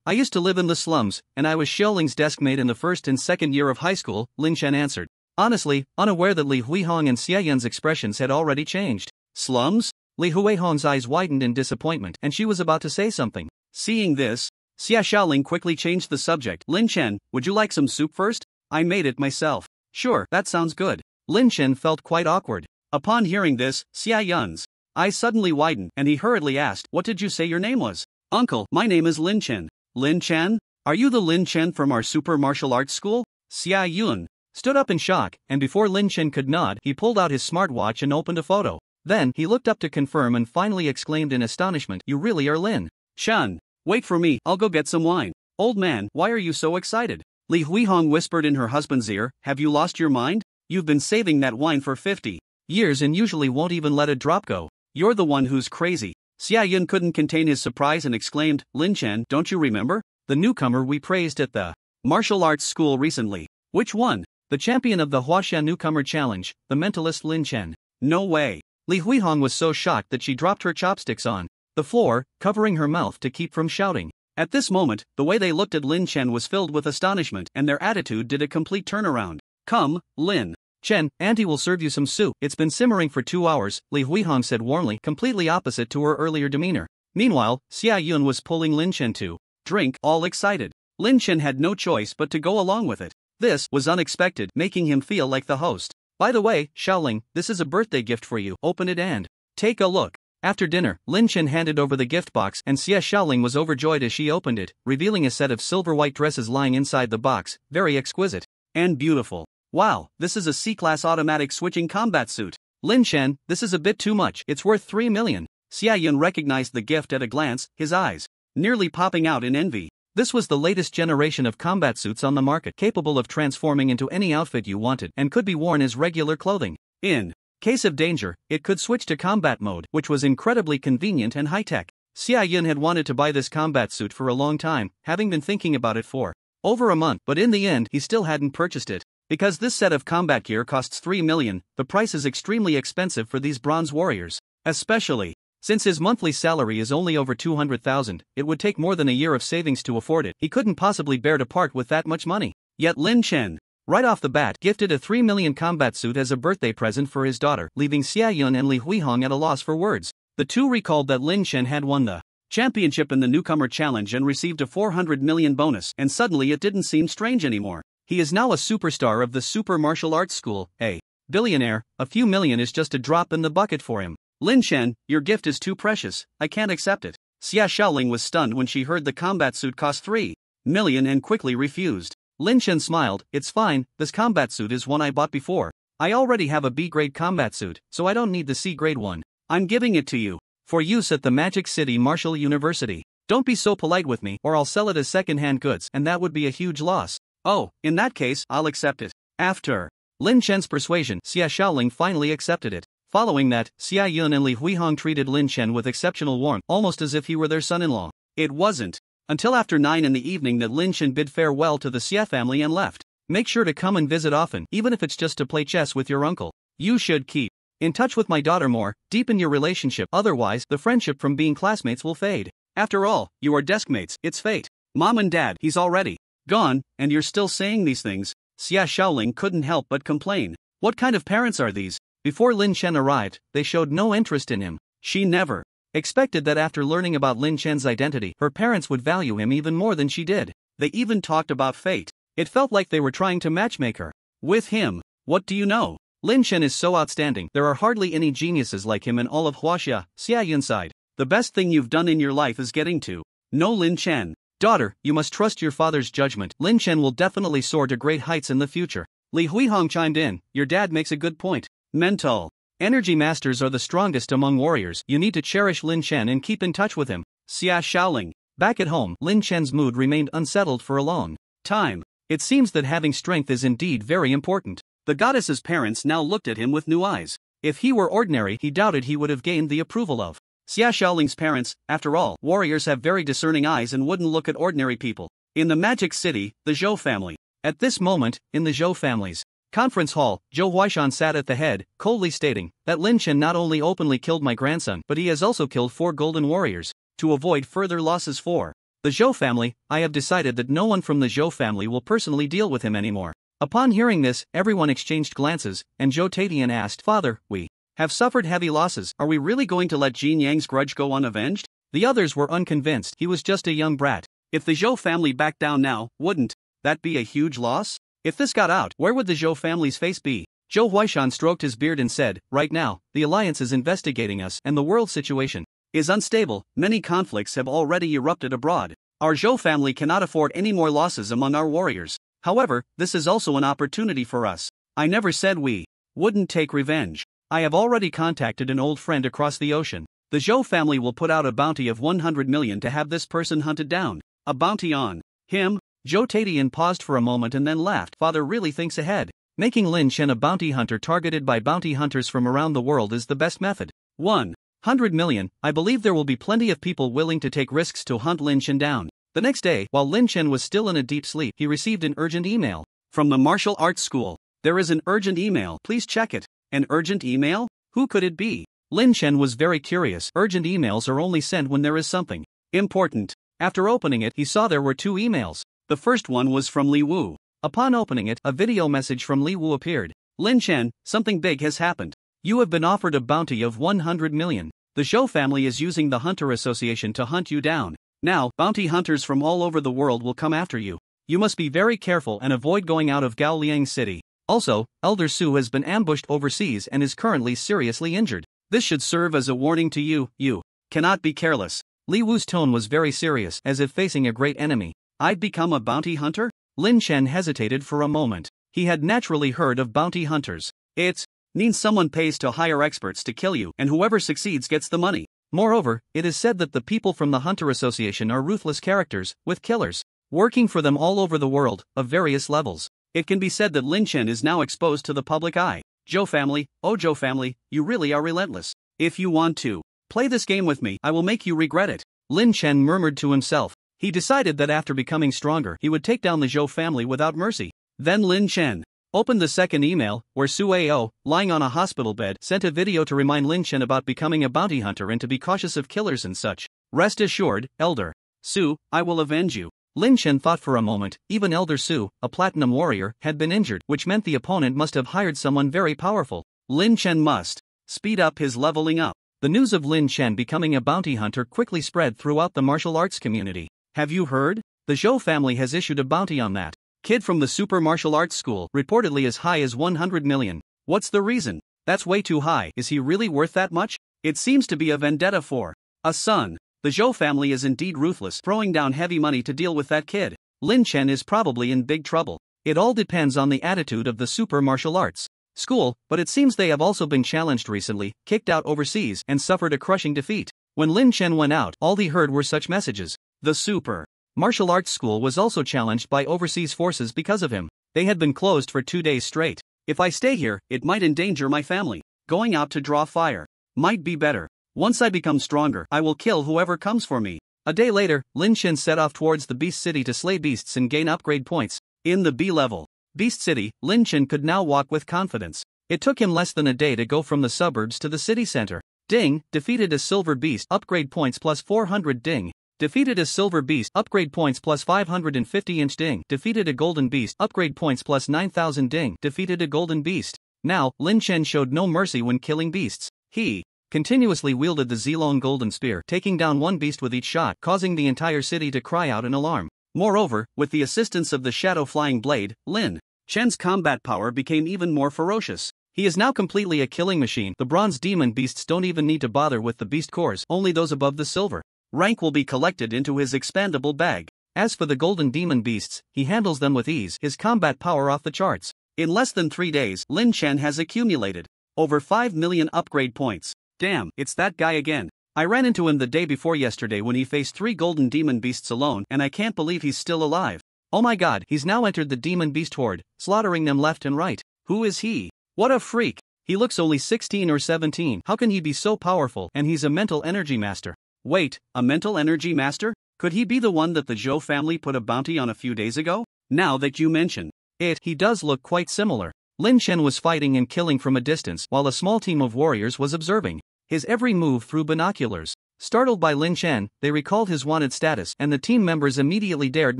I used to live in the slums, and I was Xiaoling's desk mate in the first and second year of high school, Lin Chen answered. Honestly, unaware that Li Huihong and Xia Yun's expressions had already changed. Slums? Li Huihong's eyes widened in disappointment, and she was about to say something. Seeing this, Xia Xiaoling quickly changed the subject. Lin Chen, would you like some soup first? I made it myself. Sure, that sounds good. Lin Chen felt quite awkward. Upon hearing this, Xia Yun's eyes suddenly widened, and he hurriedly asked, what did you say your name was? Uncle, my name is Lin Chen. Lin Chen? Are you the Lin Chen from our super martial arts school? Xia Yun stood up in shock, and before Lin Chen could nod, he pulled out his smartwatch and opened a photo. Then, he looked up to confirm and finally exclaimed in astonishment, you really are Lin Chen. Wait for me, I'll go get some wine. Old man, why are you so excited? Li Huihong whispered in her husband's ear, have you lost your mind? You've been saving that wine for 50 years and usually won't even let a drop go. You're the one who's crazy. Xia Yun couldn't contain his surprise and exclaimed, Lin Chen, don't you remember? The newcomer we praised at the martial arts school recently. Which one? The champion of the Huaxia Newcomer Challenge, the mentalist Lin Chen. No way. Li Huihong was so shocked that she dropped her chopsticks on the floor, covering her mouth to keep from shouting. At this moment, the way they looked at Lin Chen was filled with astonishment, and their attitude did a complete turnaround. Come, Lin Chen, auntie will serve you some soup. It's been simmering for 2 hours, Li Huihong said warmly, completely opposite to her earlier demeanor. Meanwhile, Xia Yun was pulling Lin Chen to drink, all excited. Lin Chen had no choice but to go along with it. This was unexpected, making him feel like the host. By the way, Xiaoling, this is a birthday gift for you. Open it and take a look. After dinner, Lin Chen handed over the gift box, and Xia Xiaoling was overjoyed as she opened it, revealing a set of silver-white dresses lying inside the box, very exquisite and beautiful. Wow, this is a C-class automatic switching combat suit. Lin Chen, this is a bit too much. It's worth 3 million. Xia Yun recognized the gift at a glance, his eyes nearly popping out in envy. This was the latest generation of combat suits on the market, capable of transforming into any outfit you wanted and could be worn as regular clothing. In case of danger, it could switch to combat mode, which was incredibly convenient and high-tech. Xia Yun had wanted to buy this combat suit for a long time, having been thinking about it for over a month, but in the end he still hadn't purchased it. Because this set of combat gear costs 3 million, the price is extremely expensive for these bronze warriors. Especially since his monthly salary is only over 200,000, it would take more than a year of savings to afford it. He couldn't possibly bear to part with that much money. Yet Lin Chen, right off the bat, gifted a 3 million combat suit as a birthday present for his daughter, leaving Xia Yun and Li Huihong at a loss for words. The two recalled that Lin Chen had won the championship in the newcomer challenge and received a 400 million bonus, and suddenly it didn't seem strange anymore. He is now a superstar of the super martial arts school, a billionaire. A few million is just a drop in the bucket for him. Lin Chen, your gift is too precious, I can't accept it. Xia Xiaoling was stunned when she heard the combat suit cost 3 million and quickly refused. Lin Chen smiled, it's fine, this combat suit is one I bought before. I already have a B-grade combat suit, so I don't need the C-grade one. I'm giving it to you for use at the Magic City Martial University. Don't be so polite with me, or I'll sell it as second-hand goods, and that would be a huge loss. Oh, in that case, I'll accept it. After Lin Chen's persuasion, Xia Xiaoling finally accepted it. Following that, Xia Yun and Li Huihong treated Lin Chen with exceptional warmth, almost as if he were their son-in-law. It wasn't until after 9 in the evening that Lin Chen bid farewell to the Xia family and left. Make sure to come and visit often, even if it's just to play chess with your uncle. You should keep in touch with my daughter more, deepen your relationship, otherwise the friendship from being classmates will fade. After all, you are deskmates, it's fate. Mom and Dad, he's already gone, and you're still saying these things. Xia Xiaoling couldn't help but complain. What kind of parents are these? Before Lin Chen arrived, they showed no interest in him. She never expected that after learning about Lin Chen's identity, her parents would value him even more than she did. They even talked about fate. It felt like they were trying to matchmake her with him. What do you know? Lin Chen is so outstanding, there are hardly any geniuses like him in all of Huaxia. Xia Yun sighed. The best thing you've done in your life is getting to know Lin Chen. Daughter, you must trust your father's judgment. Lin Chen will definitely soar to great heights in the future. Li Huihong chimed in. Your dad makes a good point. Mental energy masters are the strongest among warriors. You need to cherish Lin Chen and keep in touch with him. Xia Xiaoling. Back at home, Lin Chen's mood remained unsettled for a long time. It seems that having strength is indeed very important. The goddess's parents now looked at him with new eyes. If he were ordinary, he doubted he would have gained the approval of Xia Xiaoling's parents. After all, warriors have very discerning eyes and wouldn't look at ordinary people. In the Magic City, the Zhou family. At this moment, in the Zhou family's conference hall, Zhou Huaishan sat at the head, coldly stating that Lin Chen not only openly killed my grandson, but he has also killed 4 golden warriors. To avoid further losses for the Zhou family, I have decided that no one from the Zhou family will personally deal with him anymore. Upon hearing this, everyone exchanged glances, and Zhou Tatian asked, Father, we have suffered heavy losses. Are we really going to let Jin Yang's grudge go unavenged? The others were unconvinced. He was just a young brat. If the Zhou family backed down now, wouldn't that be a huge loss? If this got out, where would the Zhou family's face be? Zhou Huaishan stroked his beard and said, Right now, the alliance is investigating us and the world situation is unstable. Many conflicts have already erupted abroad. Our Zhou family cannot afford any more losses among our warriors. However, this is also an opportunity for us. I never said we wouldn't take revenge. I have already contacted an old friend across the ocean. The Zhou family will put out a bounty of 100 million to have this person hunted down. A bounty on him? Zhou Tatian paused for a moment and then laughed. Father really thinks ahead. Making Lin Chen a bounty hunter targeted by bounty hunters from around the world is the best method. 100 million. I believe there will be plenty of people willing to take risks to hunt Lin Chen down. The next day, while Lin Chen was still in a deep sleep, he received an urgent email from the martial arts school. There is an urgent email. Please check it. An urgent email? Who could it be? Lin Chen was very curious. Urgent emails are only sent when there is something important. After opening it, he saw there were 2 emails. The first one was from Li Wu. Upon opening it, a video message from Li Wu appeared. Lin Chen, something big has happened. You have been offered a bounty of 100 million. The Zhou family is using the Hunter Association to hunt you down. Now, bounty hunters from all over the world will come after you. You must be very careful and avoid going out of Gaoliang City. Also, Elder Su has been ambushed overseas and is currently seriously injured. This should serve as a warning to you. You cannot be careless. Li Wu's tone was very serious, as if facing a great enemy. I've become a bounty hunter? Lin Chen hesitated for a moment. He had naturally heard of bounty hunters. It means someone pays to hire experts to kill you, and whoever succeeds gets the money. Moreover, it is said that the people from the Hunter Association are ruthless characters, with killers working for them all over the world, of various levels. It can be said that Lin Chen is now exposed to the public eye. Zhou family, oh Zhou family, you really are relentless. If you want to play this game with me, I will make you regret it. Lin Chen murmured to himself. He decided that after becoming stronger, he would take down the Zhou family without mercy. Then Lin Chen opened the second email, where Su Ao, lying on a hospital bed, sent a video to remind Lin Chen about becoming a bounty hunter and to be cautious of killers and such. Rest assured, Elder Su, I will avenge you. Lin Chen thought for a moment. Even Elder Su, a platinum warrior, had been injured, which meant the opponent must have hired someone very powerful. Lin Chen must speed up his leveling up. The news of Lin Chen becoming a bounty hunter quickly spread throughout the martial arts community. Have you heard? The Zhou family has issued a bounty on that kid from the super martial arts school, reportedly as high as 100 million. What's the reason? That's way too high. Is he really worth that much? It seems to be a vendetta for a son. The Zhou family is indeed ruthless, throwing down heavy money to deal with that kid. Lin Chen is probably in big trouble. It all depends on the attitude of the super martial arts school, but it seems they have also been challenged recently, kicked out overseas, and suffered a crushing defeat. When Lin Chen went out, all he heard were such messages. The super martial arts school was also challenged by overseas forces because of him. They had been closed for 2 days straight. If I stay here, it might endanger my family. Going out to draw fire might be better. Once I become stronger, I will kill whoever comes for me. A day later, Lin Chen set off towards the Beast City to slay beasts and gain upgrade points. In the B-level Beast City, Lin Chen could now walk with confidence. It took him less than a day to go from the suburbs to the city center. Ding, defeated a silver beast, upgrade points plus 400. Ding, defeated a silver beast, upgrade points plus 550. Ding, defeated a golden beast, upgrade points plus 9000. Ding, defeated a golden beast. Now, Lin Chen showed no mercy when killing beasts. He continuously wielded the Zilong golden spear, taking down one beast with each shot, causing the entire city to cry out in alarm. Moreover, with the assistance of the shadow flying blade, Lin Chen's combat power became even more ferocious. He is now completely a killing machine. The bronze demon beasts don't even need to bother with the beast cores, only those above the silver rank will be collected into his expandable bag. As for the golden demon beasts, he handles them with ease, his combat power off the charts. In less than 3 days, Lin Chen has accumulated over 5 million upgrade points. Damn, it's that guy again. I ran into him the day before yesterday when he faced 3 golden demon beasts alone, and I can't believe he's still alive. Oh my god, he's now entered the demon beast horde, slaughtering them left and right. Who is he? What a freak. He looks only 16 or 17. How can he be so powerful? And he's a mental energy master. Wait, a mental energy master? Could he be the one that the Zhou family put a bounty on a few days ago? Now that you mention it, he does look quite similar. Lin Chen was fighting and killing from a distance while a small team of warriors was observing his every move through binoculars. Startled by Lin Chen, they recalled his wanted status and the team members immediately dared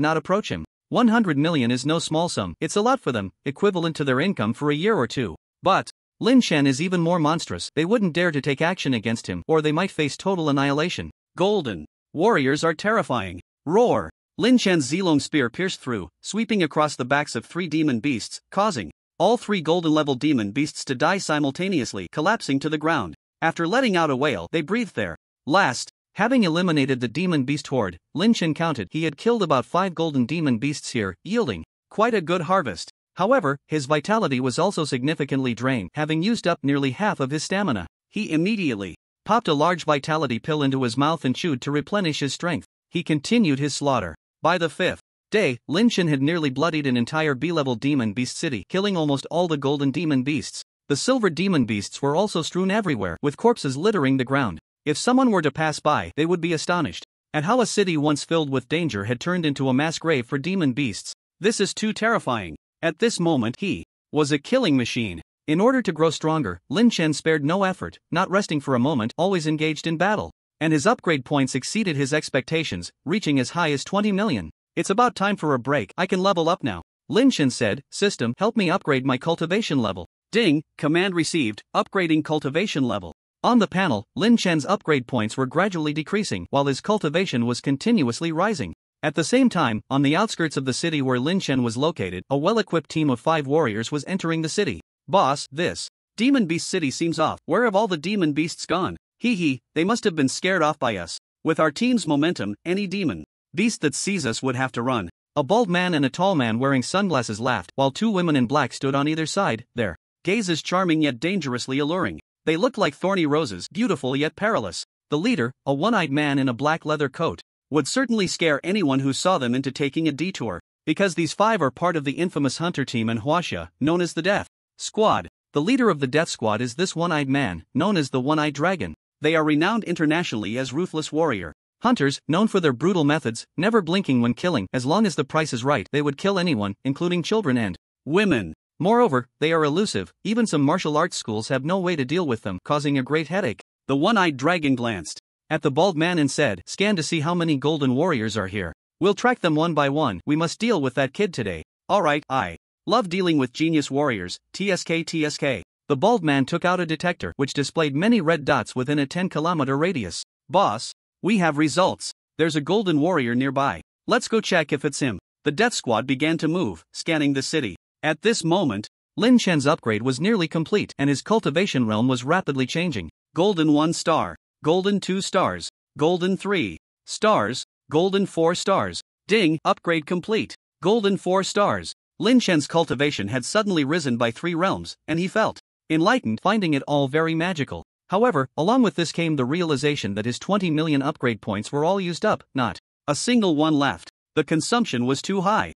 not approach him. 100 million is no small sum, it's a lot for them, equivalent to their income for a year or two. But Lin Chen is even more monstrous. They wouldn't dare to take action against him, or they might face total annihilation. Golden warriors are terrifying. Roar! Lin Chen's Zilong spear pierced through, sweeping across the backs of 3 demon beasts, causing all 3 golden-level demon beasts to die simultaneously, collapsing to the ground. After letting out a wail, they breathed their last. Having eliminated the demon beast horde, Lin Chen counted he had killed about 5 golden demon beasts here, yielding quite a good harvest. However, his vitality was also significantly drained, having used up nearly half of his stamina. He immediately popped a large vitality pill into his mouth and chewed to replenish his strength. He continued his slaughter. By the 5th day, Lin Chen had nearly bloodied an entire B-level demon beast city, killing almost all the golden demon beasts. The silver demon beasts were also strewn everywhere, with corpses littering the ground. If someone were to pass by, they would be astonished at how a city once filled with danger had turned into a mass grave for demon beasts. This is too terrifying. At this moment, he was a killing machine. In order to grow stronger, Lin Chen spared no effort, not resting for a moment, always engaged in battle. And his upgrade points exceeded his expectations, reaching as high as 20 million. It's about time for a break. I can level up now. Lin Chen said, "System, help me upgrade my cultivation level." Ding, command received, upgrading cultivation level. On the panel, Lin Chen's upgrade points were gradually decreasing while his cultivation was continuously rising. At the same time, on the outskirts of the city where Lin Chen was located, a well-equipped team of 5 warriors was entering the city. Boss, this demon beast city seems off. Where have all the demon beasts gone? Hee, they must have been scared off by us. With our team's momentum, any demon beast that sees us would have to run. A bald man and a tall man wearing sunglasses laughed, while 2 women in black stood on either side, their gazes charming yet dangerously alluring. They looked like thorny roses, beautiful yet perilous. The leader, a one-eyed man in a black leather coat, would certainly scare anyone who saw them into taking a detour, because these 5 are part of the infamous hunter team in Huaxia, known as the Death Squad. The leader of the Death Squad is this one-eyed man, known as the One-Eyed Dragon. They are renowned internationally as ruthless warrior hunters, known for their brutal methods, never blinking when killing. As long as the price is right, they would kill anyone, including children and women. Moreover, they are elusive. Even some martial arts schools have no way to deal with them, causing a great headache. The One-Eyed Dragon glanced at the bald man and said, "Scan to see how many golden warriors are here. We'll track them one by one. We must deal with that kid today." "Alright, I love dealing with genius warriors, TSK. The bald man took out a detector which displayed many red dots within a 10-kilometer radius. "Boss, we have results. There's a golden warrior nearby. Let's go check if it's him." The Death Squad began to move, scanning the city. At this moment, Lin Chen's upgrade was nearly complete and his cultivation realm was rapidly changing. Golden 1 star, Golden 2 stars, Golden 3 stars, Golden 4 stars. Ding, upgrade complete. Golden 4 stars. Lin Chen's cultivation had suddenly risen by 3 realms, and he felt enlightened, finding it all very magical. However, along with this came the realization that his 20 million upgrade points were all used up, not a single one left. The consumption was too high.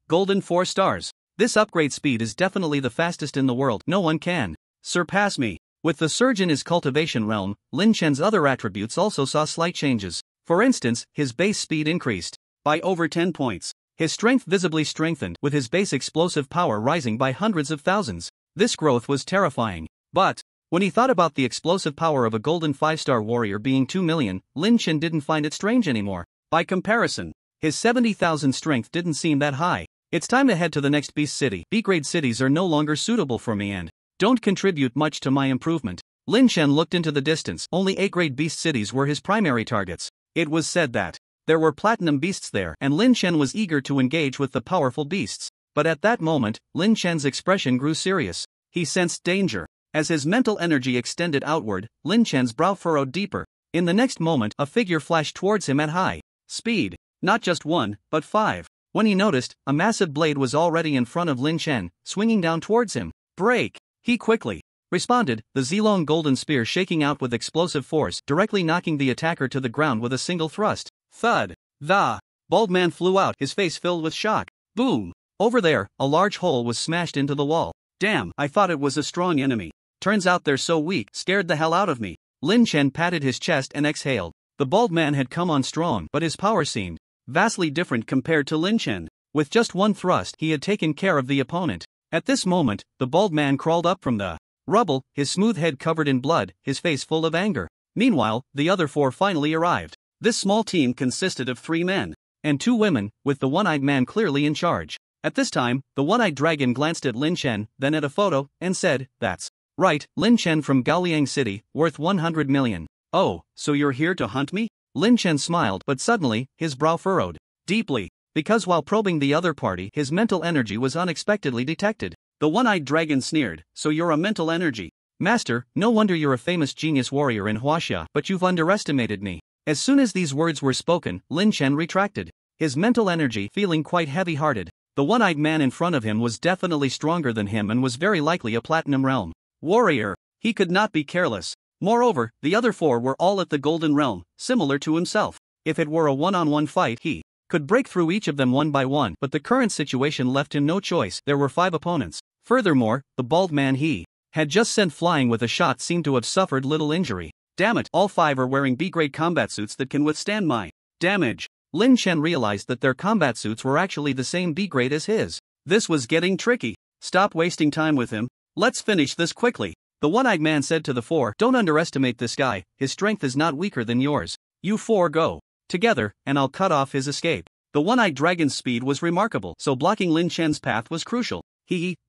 Golden 4 stars. This upgrade speed is definitely the fastest in the world. No one can surpass me. With the surge in his cultivation realm, Lin Chen's other attributes also saw slight changes. For instance, his base speed increased by over 10 points. His strength visibly strengthened, with his base explosive power rising by hundreds of thousands. This growth was terrifying. But when he thought about the explosive power of a golden 5-star warrior being 2 million, Lin Chen didn't find it strange anymore. By comparison, his 70,000 strength didn't seem that high. It's time to head to the next beast city. B-grade cities are no longer suitable for me and don't contribute much to my improvement. Lin Chen looked into the distance. Only A-grade beast cities were his primary targets. It was said that there were platinum beasts there, and Lin Chen was eager to engage with the powerful beasts. But at that moment, Lin Chen's expression grew serious. He sensed danger. As his mental energy extended outward, Lin Chen's brow furrowed deeper. In the next moment, a figure flashed towards him at high speed. Not just 1, but 5. When he noticed, a massive blade was already in front of Lin Chen, swinging down towards him. Break! He quickly responded, the Zilong golden spear shaking out with explosive force, directly knocking the attacker to the ground with a single thrust. Thud! The bald man flew out, his face filled with shock. Boom! Over there, a large hole was smashed into the wall. Damn, I thought it was a strong enemy. Turns out they're so weak, scared the hell out of me. Lin Chen patted his chest and exhaled. The bald man had come on strong, but his power seemed vastly different compared to Lin Chen. With just one thrust, he had taken care of the opponent. At this moment, the bald man crawled up from the rubble, his smooth head covered in blood, his face full of anger. Meanwhile, the other 4 finally arrived. This small team consisted of 3 men and 2 women, with the one-eyed man clearly in charge. At this time, the one-eyed dragon glanced at Lin Chen, then at a photo, and said, "That's right, Lin Chen from Gaoliang City, worth 100 million. Oh, so you're here to hunt me?" Lin Chen smiled, but suddenly, his brow furrowed deeply, because while probing the other party, his mental energy was unexpectedly detected. The one-eyed dragon sneered, "So you're a mental energy? Master, no wonder you're a famous genius warrior in Huaxia, but you've underestimated me." As soon as these words were spoken, Lin Chen retracted his mental energy, feeling quite heavy-hearted. The one-eyed man in front of him was definitely stronger than him and was very likely a platinum realm warrior. He could not be careless. Moreover, the other 4 were all at the golden realm, similar to himself. If it were a one-on-one fight, he could break through each of them one by one, but the current situation left him no choice. There were 5 opponents. Furthermore, the bald man he had just sent flying with a shot seemed to have suffered little injury. Damn it, all 5 are wearing B-grade combat suits that can withstand my damage. Lin Chen realized that their combat suits were actually the same B-grade as his. This was getting tricky. Stop wasting time with him. Let's finish this quickly. The one-eyed man said to the 4, "Don't underestimate this guy, his strength is not weaker than yours. You 4 go together, and I'll cut off his escape." The one-eyed dragon's speed was remarkable, so blocking Lin Chen's path was crucial.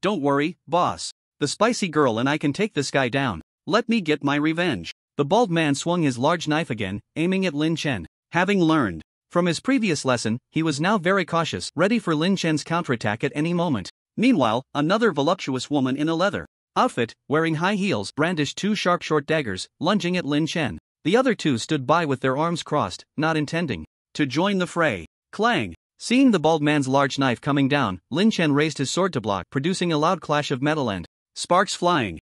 Don't worry, boss. The spicy girl and I can take this guy down. Let me get my revenge." The bald man swung his large knife again, aiming at Lin Chen. Having learned from his previous lesson, he was now very cautious, ready for Lin Chen's counterattack at any moment. Meanwhile, another voluptuous woman in a leather outfit, wearing high heels, brandished 2 sharp short daggers, lunging at Lin Chen. The other 2 stood by with their arms crossed, not intending to join the fray. Clang! Seeing the bald man's large knife coming down, Lin Chen raised his sword to block, producing a loud clash of metal and sparks flying.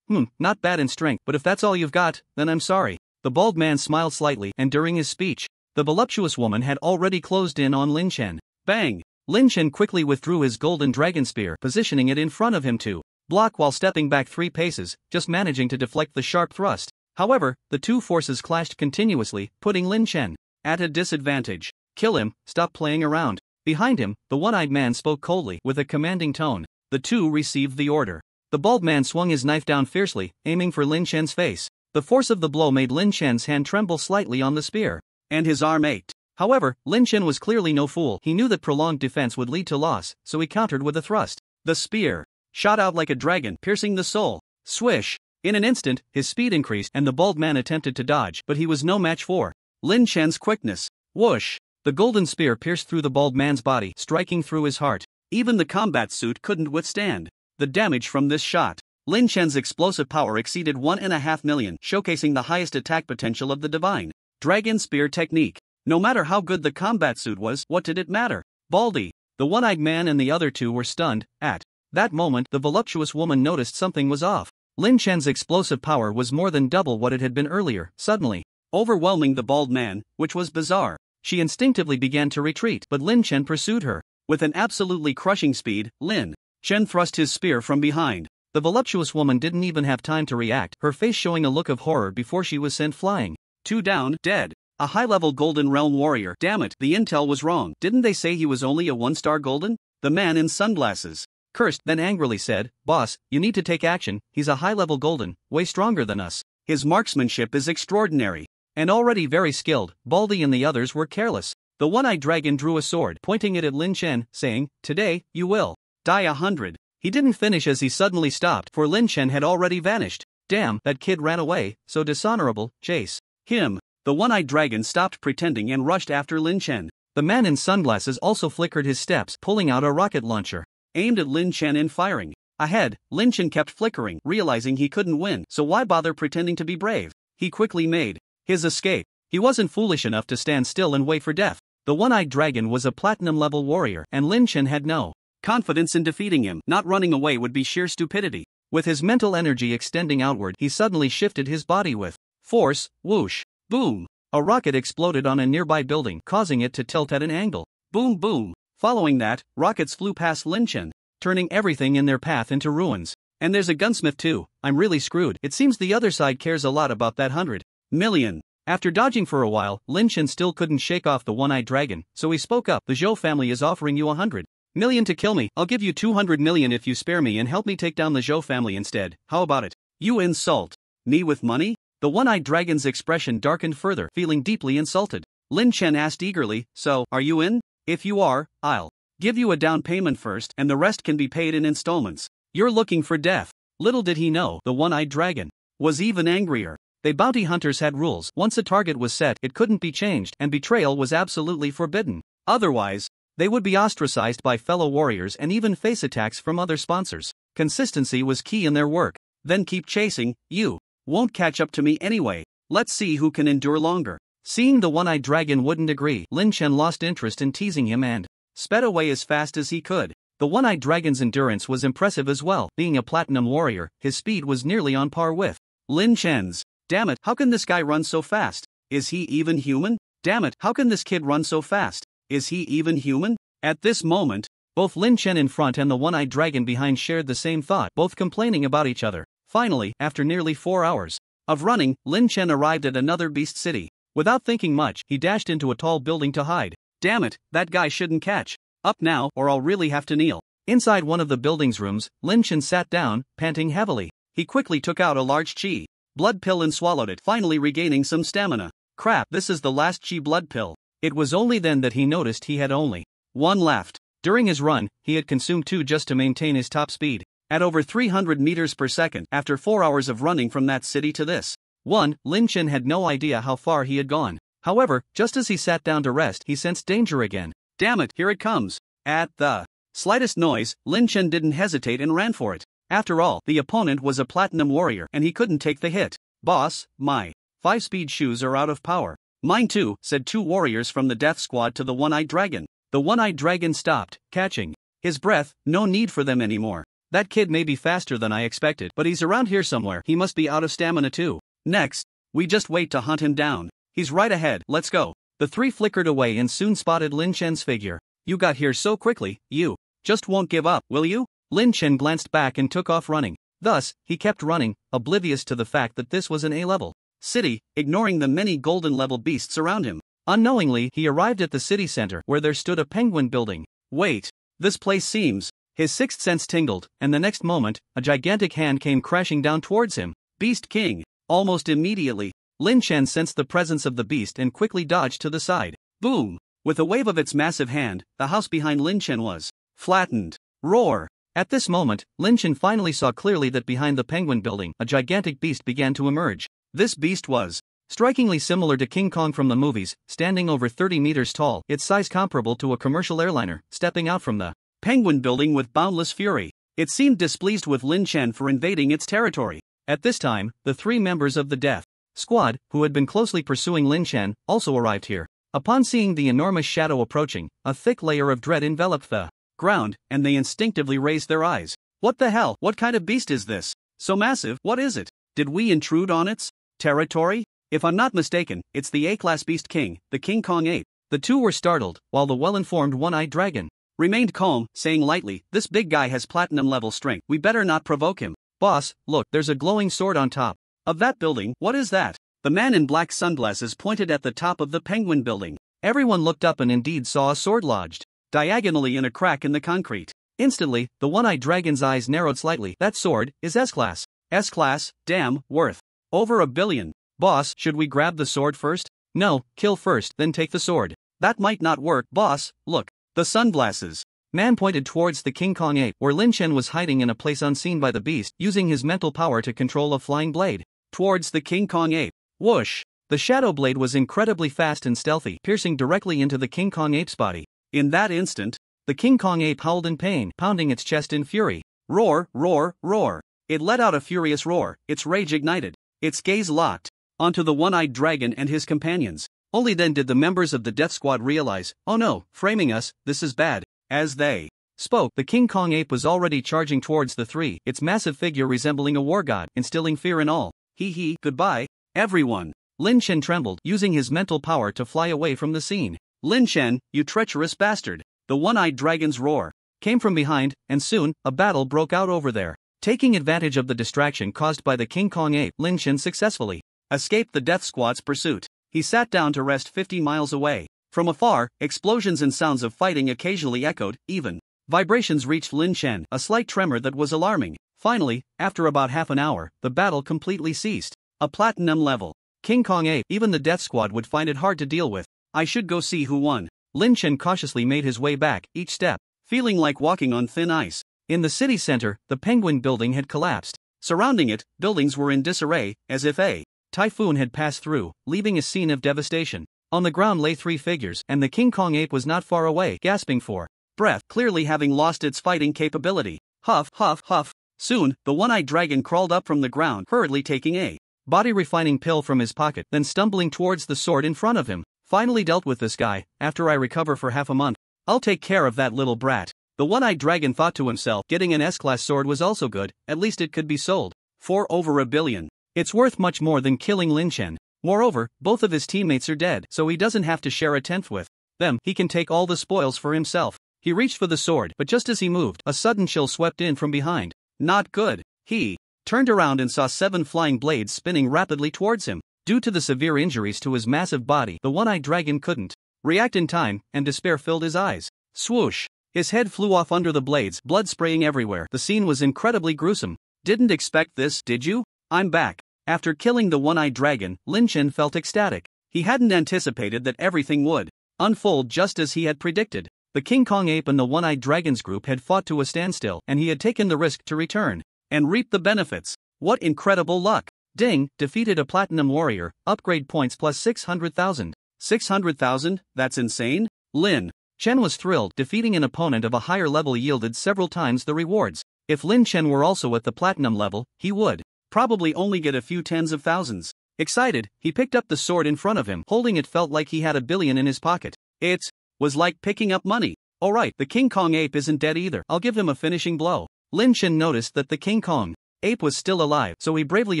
Not bad in strength, but if that's all you've got, then I'm sorry. The bald man smiled slightly, and during his speech, the voluptuous woman had already closed in on Lin Chen. Bang! Lin Chen quickly withdrew his golden dragon spear, positioning it in front of him to block while stepping back 3 paces, just managing to deflect the sharp thrust. However, the 2 forces clashed continuously, putting Lin Chen at a disadvantage. "Kill him, stop playing around." Behind him, the one-eyed man spoke coldly, with a commanding tone. The 2 received the order. The bald man swung his knife down fiercely, aiming for Lin Chen's face. The force of the blow made Lin Chen's hand tremble slightly on the spear, and his arm ached. However, Lin Chen was clearly no fool. He knew that prolonged defense would lead to loss, so he countered with a thrust. The spear shot out like a dragon, piercing the soul. Swish! In an instant, his speed increased, and the bald man attempted to dodge, but he was no match for Lin Chen's quickness. Whoosh! The golden spear pierced through the bald man's body, striking through his heart. Even the combat suit couldn't withstand the damage from this shot. Lin Chen's explosive power exceeded 1.5 million, showcasing the highest attack potential of the divine dragon spear technique. No matter how good the combat suit was, what did it matter? Baldy, the one-eyed man and the other 2 were stunned. At that moment, the voluptuous woman noticed something was off. Lin Chen's explosive power was more than double what it had been earlier, suddenly overwhelming the bald man, which was bizarre. She instinctively began to retreat, but Lin Chen pursued her. With an absolutely crushing speed, Lin Chen thrust his spear from behind. The voluptuous woman didn't even have time to react, her face showing a look of horror before she was sent flying. 2 down, dead. A high-level Golden Realm warrior. Damn it, the intel was wrong. Didn't they say he was only a 1-star golden? The man in sunglasses cursed, then angrily said, "Boss, you need to take action, he's a high-level golden, way stronger than us. His marksmanship is extraordinary. And already very skilled." Baldy and the others were careless. The one-eyed dragon drew a sword, pointing it at Lin Chen, saying, "Today, you will die 100. He didn't finish as he suddenly stopped, for Lin Chen had already vanished. Damn, that kid ran away, so dishonorable, chase him. The one-eyed dragon stopped pretending and rushed after Lin Chen. The man in sunglasses also flickered his steps, pulling out a rocket launcher, aimed at Lin Chen and firing. Ahead, Lin Chen kept flickering, realizing he couldn't win, so why bother pretending to be brave? He quickly made his escape. He wasn't foolish enough to stand still and wait for death. The one-eyed dragon was a platinum-level warrior, and Lin Chen had no confidence in defeating him. Not running away would be sheer stupidity. With his mental energy extending outward, he suddenly shifted his body with force. Whoosh. Boom. A rocket exploded on a nearby building, causing it to tilt at an angle. Boom boom. Following that, rockets flew past Lin Chen, turning everything in their path into ruins. And there's a gunsmith too. I'm really screwed. It seems the other side cares a lot about that 100 million. After dodging for a while, Lin Chen still couldn't shake off the one-eyed dragon, so he spoke up. "The Zhou family is offering you 100 million to kill me. I'll give you 200 million if you spare me and help me take down the Zhou family instead. How about it?" "You insult me with money?" The one-eyed dragon's expression darkened further, feeling deeply insulted. Lin Chen asked eagerly, "So, are you in? If you are, I'll give you a down payment first and the rest can be paid in installments. You're looking for death." Little did he know, the one-eyed dragon was even angrier. They bounty hunters had rules. Once a target was set, it couldn't be changed, and betrayal was absolutely forbidden. Otherwise, they would be ostracized by fellow warriors and even face attacks from other sponsors. Consistency was key in their work. "Then keep chasing, you won't catch up to me anyway. Let's see who can endure longer." Seeing the one-eyed dragon wouldn't agree, Lin Chen lost interest in teasing him and sped away as fast as he could. The one-eyed dragon's endurance was impressive as well. Being a platinum warrior, his speed was nearly on par with Lin Chen's. Damn it, how can this guy run so fast? Is he even human? Damn it, how can this kid run so fast? Is he even human? At this moment, both Lin Chen in front and the one-eyed dragon behind shared the same thought, both complaining about each other. Finally, after nearly 4 hours of running, Lin Chen arrived at another beast city. Without thinking much, he dashed into a tall building to hide. Damn it, that guy shouldn't catch up now, or I'll really have to kneel. Inside one of the building's rooms, Lin Chen sat down, panting heavily. He quickly took out a large chi blood pill and swallowed it, finally regaining some stamina. Crap, this is the last chi blood pill. It was only then that he noticed he had only one left. During his run, he had consumed 2 just to maintain his top speed. At over 300 meters per second, after 4 hours of running from that city to this one, Lin Chen had no idea how far he had gone. However, just as he sat down to rest, he sensed danger again. Damn it, here it comes. At the slightest noise, Lin Chen didn't hesitate and ran for it. After all, the opponent was a platinum warrior and he couldn't take the hit. "Boss, my 5-speed shoes are out of power." "Mine too," said 2 warriors from the death squad to the one-eyed dragon. The one-eyed dragon stopped, catching his breath. "No need for them anymore. That kid may be faster than I expected, but he's around here somewhere. He must be out of stamina too. Next, we just wait to hunt him down. He's right ahead, let's go." The 3 flickered away and soon spotted Lin Chen's figure. "You got here so quickly, you just won't give up, will you?" Lin Chen glanced back and took off running. Thus, he kept running, oblivious to the fact that this was an A-level city, ignoring the many golden-level beasts around him. Unknowingly, he arrived at the city center, where there stood a penguin building. Wait, this place seems... His sixth sense tingled, and the next moment, a gigantic hand came crashing down towards him. Beast King. Almost immediately, Lin Chen sensed the presence of the beast and quickly dodged to the side. Boom! With a wave of its massive hand, the house behind Lin Chen was flattened. Roar! At this moment, Lin Chen finally saw clearly that behind the penguin building, a gigantic beast began to emerge. This beast was strikingly similar to King Kong from the movies, standing over 30 meters tall, its size comparable to a commercial airliner, stepping out from the penguin building with boundless fury. It seemed displeased with Lin Chen for invading its territory. At this time, the 3 members of the death squad, who had been closely pursuing Lin Chen, also arrived here. Upon seeing the enormous shadow approaching, a thick layer of dread enveloped the ground, and they instinctively raised their eyes. "What the hell? What kind of beast is this?" So massive, what is it? Did we intrude on its territory? If I'm not mistaken, it's the A-class beast king, the King Kong ape. The two were startled, while the well-informed one-eyed dragon remained calm, saying lightly, "This big guy has platinum-level strength. We better not provoke him." "Boss, look, there's a glowing sword on top of that building." "What is that?" The man in black sunglasses pointed at the top of the Penguin building. Everyone looked up and indeed saw a sword lodged diagonally in a crack in the concrete. Instantly, the one-eyed dragon's eyes narrowed slightly. "That sword is S-class." "S-class? Damn, worth over $1 billion. Boss, should we grab the sword first?" "No, kill first, then take the sword." "That might not work, boss. Look, the sunglasses." Man pointed towards the King Kong ape, where Lin Chen was hiding in a place unseen by the beast, using his mental power to control a flying blade. Towards the King Kong ape. Whoosh! The shadow blade was incredibly fast and stealthy, piercing directly into the King Kong ape's body. In that instant, the King Kong ape howled in pain, pounding its chest in fury. Roar, roar, roar. It let out a furious roar, its rage ignited. Its gaze locked onto the one-eyed dragon and his companions. Only then did the members of the death squad realize, "Oh no, framing us, this is bad." As they spoke, the King Kong ape was already charging towards the three, its massive figure resembling a war god, instilling fear in all. "Hee, goodbye, everyone." Lin Chen trembled, using his mental power to fly away from the scene. "Lin Chen, you treacherous bastard." The one-eyed dragon's roar came from behind, and soon, a battle broke out over there. Taking advantage of the distraction caused by the King Kong ape, Lin Chen successfully escaped the death squad's pursuit. He sat down to rest 50 miles away. From afar, explosions and sounds of fighting occasionally echoed, even vibrations reached Lin Chen, a slight tremor that was alarming. Finally, after about half an hour, the battle completely ceased. A platinum level King Kong ape, even the death squad would find it hard to deal with. "I should go see who won." Lin Chen cautiously made his way back, each step feeling like walking on thin ice. In the city center, the Penguin building had collapsed. Surrounding it, buildings were in disarray, as if a typhoon had passed through, leaving a scene of devastation. On the ground lay three figures, and the King Kong ape was not far away, gasping for breath, clearly having lost its fighting capability. Huff, huff, huff. Soon, the one-eyed dragon crawled up from the ground, hurriedly taking a body-refining pill from his pocket, then stumbling towards the sword in front of him. "Finally dealt with this guy. After I recover for half a month, I'll take care of that little brat." The one-eyed dragon thought to himself, getting an S-class sword was also good, at least it could be sold for over $1 billion. It's worth much more than killing Lin Chen. Moreover, both of his teammates are dead, so he doesn't have to share a tenth with them. He can take all the spoils for himself. He reached for the sword, but just as he moved, a sudden chill swept in from behind. Not good. He turned around and saw 7 flying blades spinning rapidly towards him. Due to the severe injuries to his massive body, the one-eyed dragon couldn't react in time, and despair filled his eyes. Swoosh! His head flew off under the blades, blood spraying everywhere. The scene was incredibly gruesome. "Didn't expect this, did you? I'm back." After killing the one-eyed dragon, Lin Chen felt ecstatic. He hadn't anticipated that everything would unfold just as he had predicted. The King Kong ape and the one-eyed dragon's group had fought to a standstill, and he had taken the risk to return and reap the benefits. What incredible luck! Ding, defeated a platinum warrior, upgrade points plus 600,000. 600,000? That's insane? Lin Chen was thrilled. Defeating an opponent of a higher level yielded several times the rewards. If Lin Chen were also at the platinum level, he would probably only get a few tens of thousands. Excited, he picked up the sword in front of him. Holding it felt like he had $1 billion in his pocket. It was like picking up money. Alright, the King Kong ape isn't dead either. I'll give him a finishing blow. Lin Chen noticed that the King Kong ape was still alive, so he bravely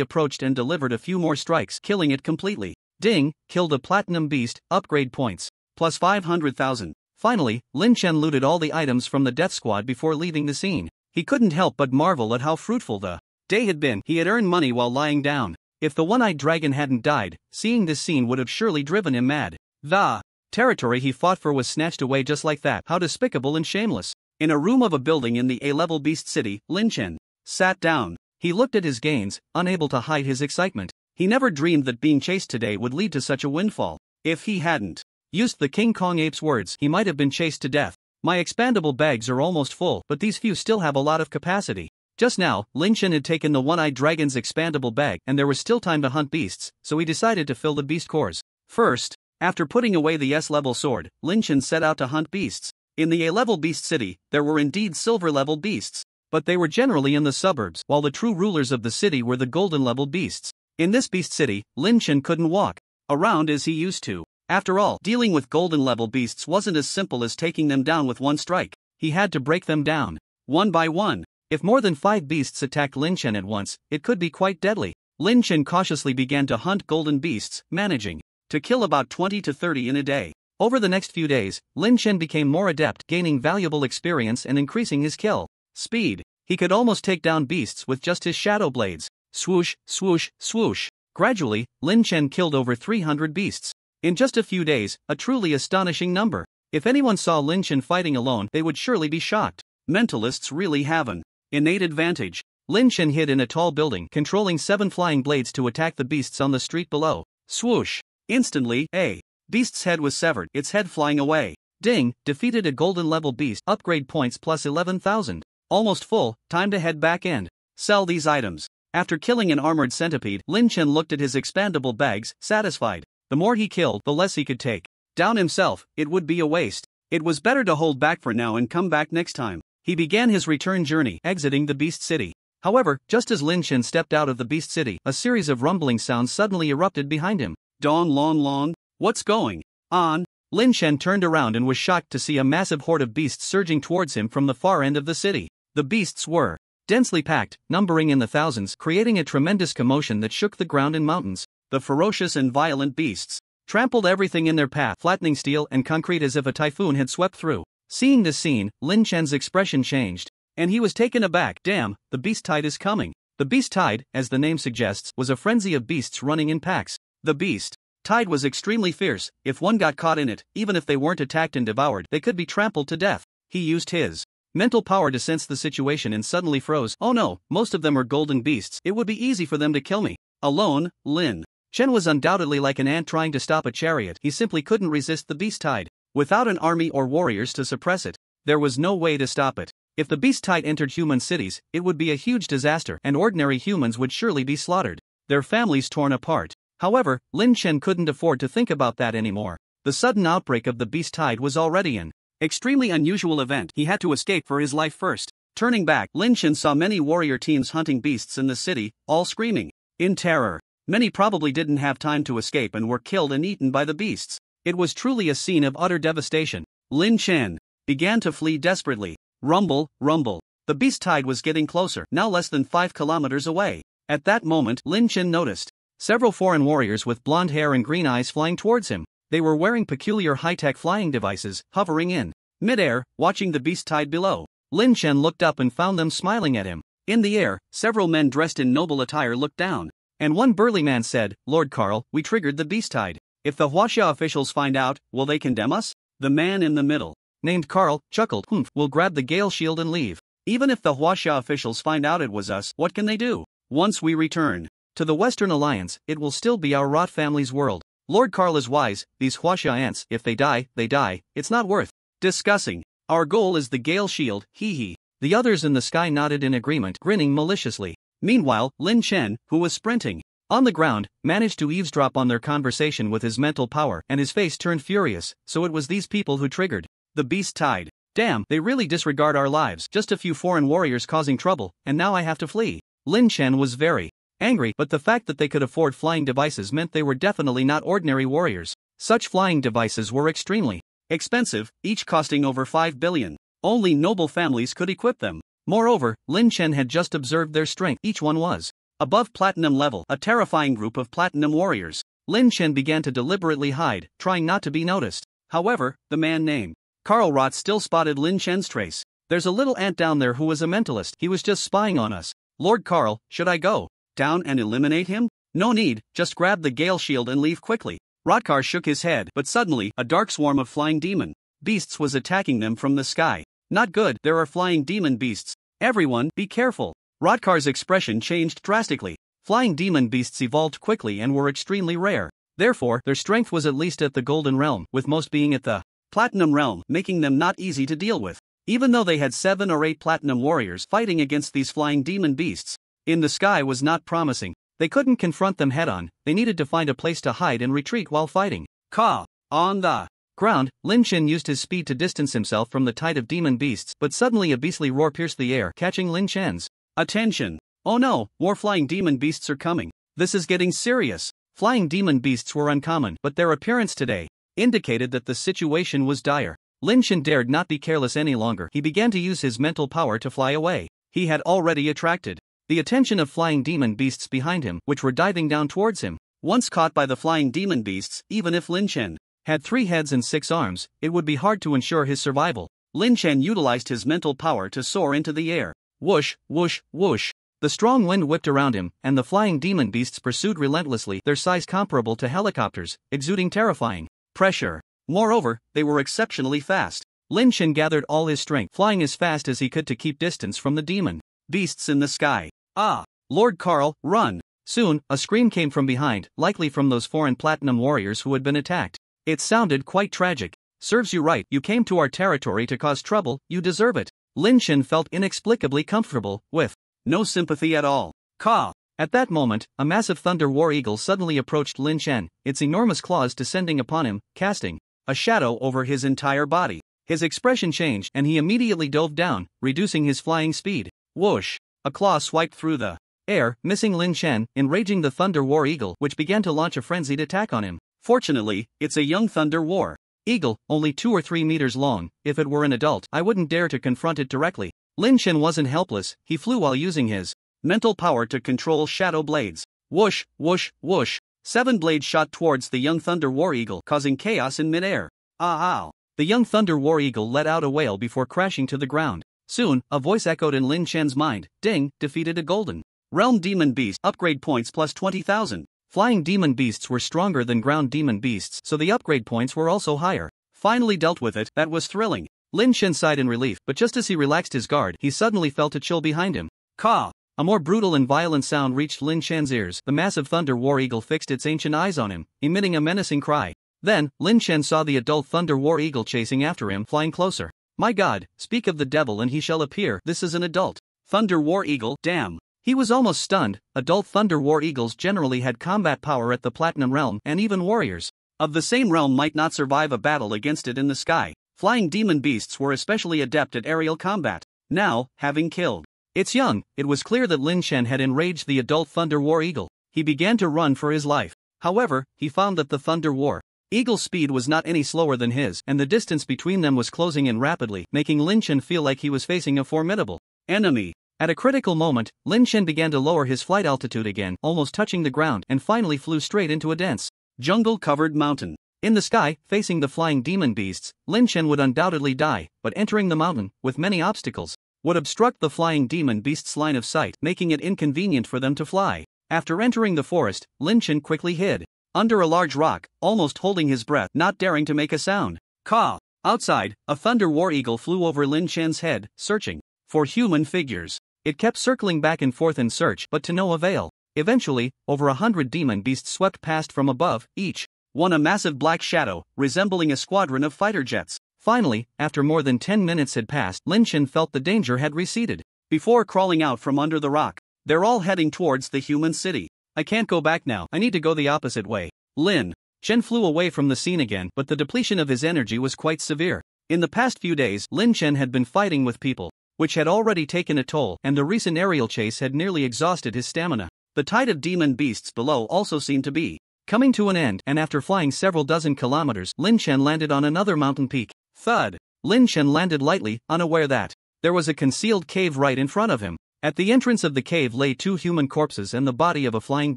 approached and delivered a few more strikes, killing it completely. Ding, killed a platinum beast, upgrade points plus 500,000. Finally, Lin Chen looted all the items from the death squad before leaving the scene. He couldn't help but marvel at how fruitful the day had been. He had earned money while lying down. If the one-eyed dragon hadn't died, seeing this scene would have surely driven him mad. The territory he fought for was snatched away just like that. How despicable and shameless. In a room of a building in the A-level beast city, Lin Chen sat down. He looked at his gains, unable to hide his excitement. He never dreamed that being chased today would lead to such a windfall. If he hadn't used the King Kong ape's words, he might have been chased to death. My expandable bags are almost full, but these few still have a lot of capacity. Just now, Lin Chen had taken the one-eyed dragon's expandable bag, and there was still time to hunt beasts, so he decided to fill the beast cores. First, after putting away the S-level sword, Lin Chen set out to hunt beasts. In the A-level beast city, there were indeed silver-level beasts, but they were generally in the suburbs, while the true rulers of the city were the golden-level beasts. In this beast city, Lin Chen couldn't walk around as he used to. After all, dealing with golden-level beasts wasn't as simple as taking them down with one strike. He had to break them down one by one. If more than 5 beasts attacked Lin Chen at once, it could be quite deadly. Lin Chen cautiously began to hunt golden beasts, managing to kill about 20 to 30 in a day. Over the next few days, Lin Chen became more adept, gaining valuable experience and increasing his kill speed. He could almost take down beasts with just his shadow blades. Swoosh, swoosh, swoosh. Gradually, Lin Chen killed over 300 beasts. In just a few days, a truly astonishing number. If anyone saw Lin Chen fighting alone, they would surely be shocked. Mentalists really have an innate advantage. Lin Chen hid in a tall building, controlling 7 flying blades to attack the beasts on the street below. Swoosh. Instantly, a beast's head was severed, its head flying away. Ding, defeated a golden level beast, upgrade points plus 11,000. Almost full, time to head back and sell these items. After killing an armored centipede, Lin Chen looked at his expandable bags, satisfied. The more he killed, the less he could take down himself. It would be a waste. It was better to hold back for now and come back next time. He began his return journey, exiting the Beast City. However, just as Lin Chen stepped out of the Beast City, a series of rumbling sounds suddenly erupted behind him. Don Lon Lon, what's going on? Lin Chen turned around and was shocked to see a massive horde of beasts surging towards him from the far end of the city. The beasts were densely packed, numbering in the thousands, creating a tremendous commotion that shook the ground and mountains. The ferocious and violent beasts trampled everything in their path, flattening steel and concrete as if a typhoon had swept through. Seeing this scene, Lin Chen's expression changed, and he was taken aback. Damn, the beast tide is coming. The beast tide, as the name suggests, was a frenzy of beasts running in packs. The beast tide was extremely fierce. If one got caught in it, even if they weren't attacked and devoured, they could be trampled to death. He used his mental power to sense the situation and suddenly froze. Oh no, most of them were golden beasts. It would be easy for them to kill me. Alone, Lin Chen was undoubtedly like an ant trying to stop a chariot. He simply couldn't resist the beast tide. Without an army or warriors to suppress it, there was no way to stop it. If the beast tide entered human cities, it would be a huge disaster, and ordinary humans would surely be slaughtered, their families torn apart. However, Lin Chen couldn't afford to think about that anymore. The sudden outbreak of the beast tide was already an extremely unusual event. He had to escape for his life first. Turning back, Lin Chen saw many warrior teams hunting beasts in the city, all screaming in terror. Many probably didn't have time to escape and were killed and eaten by the beasts. It was truly a scene of utter devastation. Lin Chen began to flee desperately. Rumble, rumble. The beast tide was getting closer, now less than 5 kilometers away. At that moment, Lin Chen noticed several foreign warriors with blonde hair and green eyes flying towards him. They were wearing peculiar high-tech flying devices, hovering in mid-air, watching the beast tide below. Lin Chen looked up and found them smiling at him. In the air, several men dressed in noble attire looked down, and one burly man said, "Lord Carl, we triggered the beast tide. If the Huaxia officials find out, will they condemn us?" The man in the middle, named Carl, chuckled, "We'll grab the Gale Shield and leave. Even if the Huaxia officials find out it was us, what can they do? Once we return to the Western Alliance, it will still be our Rot family's world. Lord Carl is wise. These Huaxia ants, if they die, they die. It's not worth discussing. Our goal is the Gale Shield, hee hee." The others in the sky nodded in agreement, grinning maliciously. Meanwhile, Lin Chen, who was sprinting on the ground, managed to eavesdrop on their conversation with his mental power, and his face turned furious. So it was these people who triggered the beast tide. Damn, they really disregard our lives. Just a few foreign warriors causing trouble, and now I have to flee. Lin Chen was very angry, but the fact that they could afford flying devices meant they were definitely not ordinary warriors. Such flying devices were extremely expensive, each costing over 5 billion. Only noble families could equip them. Moreover, Lin Chen had just observed their strength. Each one was above platinum level, a terrifying group of platinum warriors. Lin Chen began to deliberately hide, trying not to be noticed. However, the man named Carl Rot still spotted Lin Chen's trace. "There's a little ant down there who was a mentalist. He was just spying on us. Lord Carl, should I go down and eliminate him?" "No need, just grab the Gale Shield and leave quickly." Rotkar shook his head, but suddenly, a dark swarm of flying demon beasts was attacking them from the sky. "Not good, there are flying demon beasts. Everyone, be careful." Rotkar's expression changed drastically. Flying demon beasts evolved quickly and were extremely rare. Therefore, their strength was at least at the Golden Realm, with most being at the Platinum Realm, making them not easy to deal with. Even though they had 7 or 8 Platinum warriors fighting against these flying demon beasts in the sky was not promising. They couldn't confront them head-on. They needed to find a place to hide and retreat while fighting. On the ground, Lin Chen used his speed to distance himself from the tide of demon beasts, but suddenly a beastly roar pierced the air, catching Lin Chen's attention. "Oh no, more flying demon beasts are coming. This is getting serious." Flying demon beasts were uncommon, but their appearance today indicated that the situation was dire. Lin Chen dared not be careless any longer. He began to use his mental power to fly away. he had already attracted the attention of flying demon beasts behind him, which were diving down towards him. Once caught by the flying demon beasts, even if Lin Chen had 3 heads and 6 arms, it would be hard to ensure his survival. Lin Chen utilized his mental power to soar into the air. Whoosh, whoosh, whoosh. The strong wind whipped around him, and the flying demon beasts pursued relentlessly, their size comparable to helicopters, exuding terrifying pressure. Moreover, they were exceptionally fast. Lin Chen gathered all his strength, flying as fast as he could to keep distance from the demon beasts in the sky. Ah! Lord Carl, run! Soon, a scream came from behind, likely from those foreign platinum warriors who had been attacked. It sounded quite tragic. Serves you right, you came to our territory to cause trouble, you deserve it. Lin Chen felt inexplicably comfortable, with no sympathy at all. Caw! At that moment, a massive thunder war eagle suddenly approached Lin Chen, its enormous claws descending upon him, casting a shadow over his entire body. His expression changed, and he immediately dove down, reducing his flying speed. Whoosh! A claw swiped through the air, missing Lin Chen, enraging the thunder war eagle, which began to launch a frenzied attack on him. Fortunately, it's a young thunder war eagle, only 2 or 3 meters long. If it were an adult, I wouldn't dare to confront it directly. Lin Chen wasn't helpless, he flew while using his mental power to control shadow blades. Whoosh, whoosh, whoosh. 7 blades shot towards the young thunder war eagle, causing chaos in midair. Ow! The young thunder war eagle let out a wail before crashing to the ground. Soon, a voice echoed in Lin Chen's mind. Ding, defeated a golden realm demon beast, upgrade points plus 20,000. Flying demon beasts were stronger than ground demon beasts, so the upgrade points were also higher. Finally dealt with it, that was thrilling. Lin Chen sighed in relief, but just as he relaxed his guard, he suddenly felt a chill behind him. Caw! A more brutal and violent sound reached Lin Chen's ears. The massive thunder war eagle fixed its ancient eyes on him, emitting a menacing cry. Then, Lin Chen saw the adult thunder war eagle chasing after him, flying closer. My god, speak of the devil and he shall appear. This is an adult thunder war eagle, damn. He was almost stunned. Adult thunder war eagles generally had combat power at the Platinum Realm, and even warriors of the same realm might not survive a battle against it in the sky. Flying demon beasts were especially adept at aerial combat. Now, having killed its young, it was clear that Lin Chen had enraged the adult thunder war eagle. He began to run for his life. However, he found that the thunder war eagle's speed was not any slower than his, and the distance between them was closing in rapidly, making Lin Chen feel like he was facing a formidable enemy. At a critical moment, Lin Chen began to lower his flight altitude again, almost touching the ground, and finally flew straight into a dense, jungle-covered mountain. In the sky, facing the flying demon beasts, Lin Chen would undoubtedly die, but entering the mountain, with many obstacles, would obstruct the flying demon beasts' line of sight, making it inconvenient for them to fly. After entering the forest, Lin Chen quickly hid under a large rock, almost holding his breath, not daring to make a sound. Caw! Outside, a thunder war eagle flew over Lin Chen's head, searching for human figures. It kept circling back and forth in search, but to no avail. Eventually, over 100 demon beasts swept past from above, each one a massive black shadow, resembling a squadron of fighter jets. Finally, after more than 10 minutes had passed, Lin Chen felt the danger had receded. Before crawling out from under the rock, they're all heading towards the human city. I can't go back now, I need to go the opposite way. Lin Chen flew away from the scene again, but the depletion of his energy was quite severe. In the past few days, Lin Chen had been fighting with people, which had already taken a toll, and the recent aerial chase had nearly exhausted his stamina. The tide of demon beasts below also seemed to be coming to an end, and after flying several dozen kilometers, Lin Chen landed on another mountain peak. Thud! Lin Chen landed lightly, unaware that there was a concealed cave right in front of him. At the entrance of the cave lay 2 human corpses and the body of a flying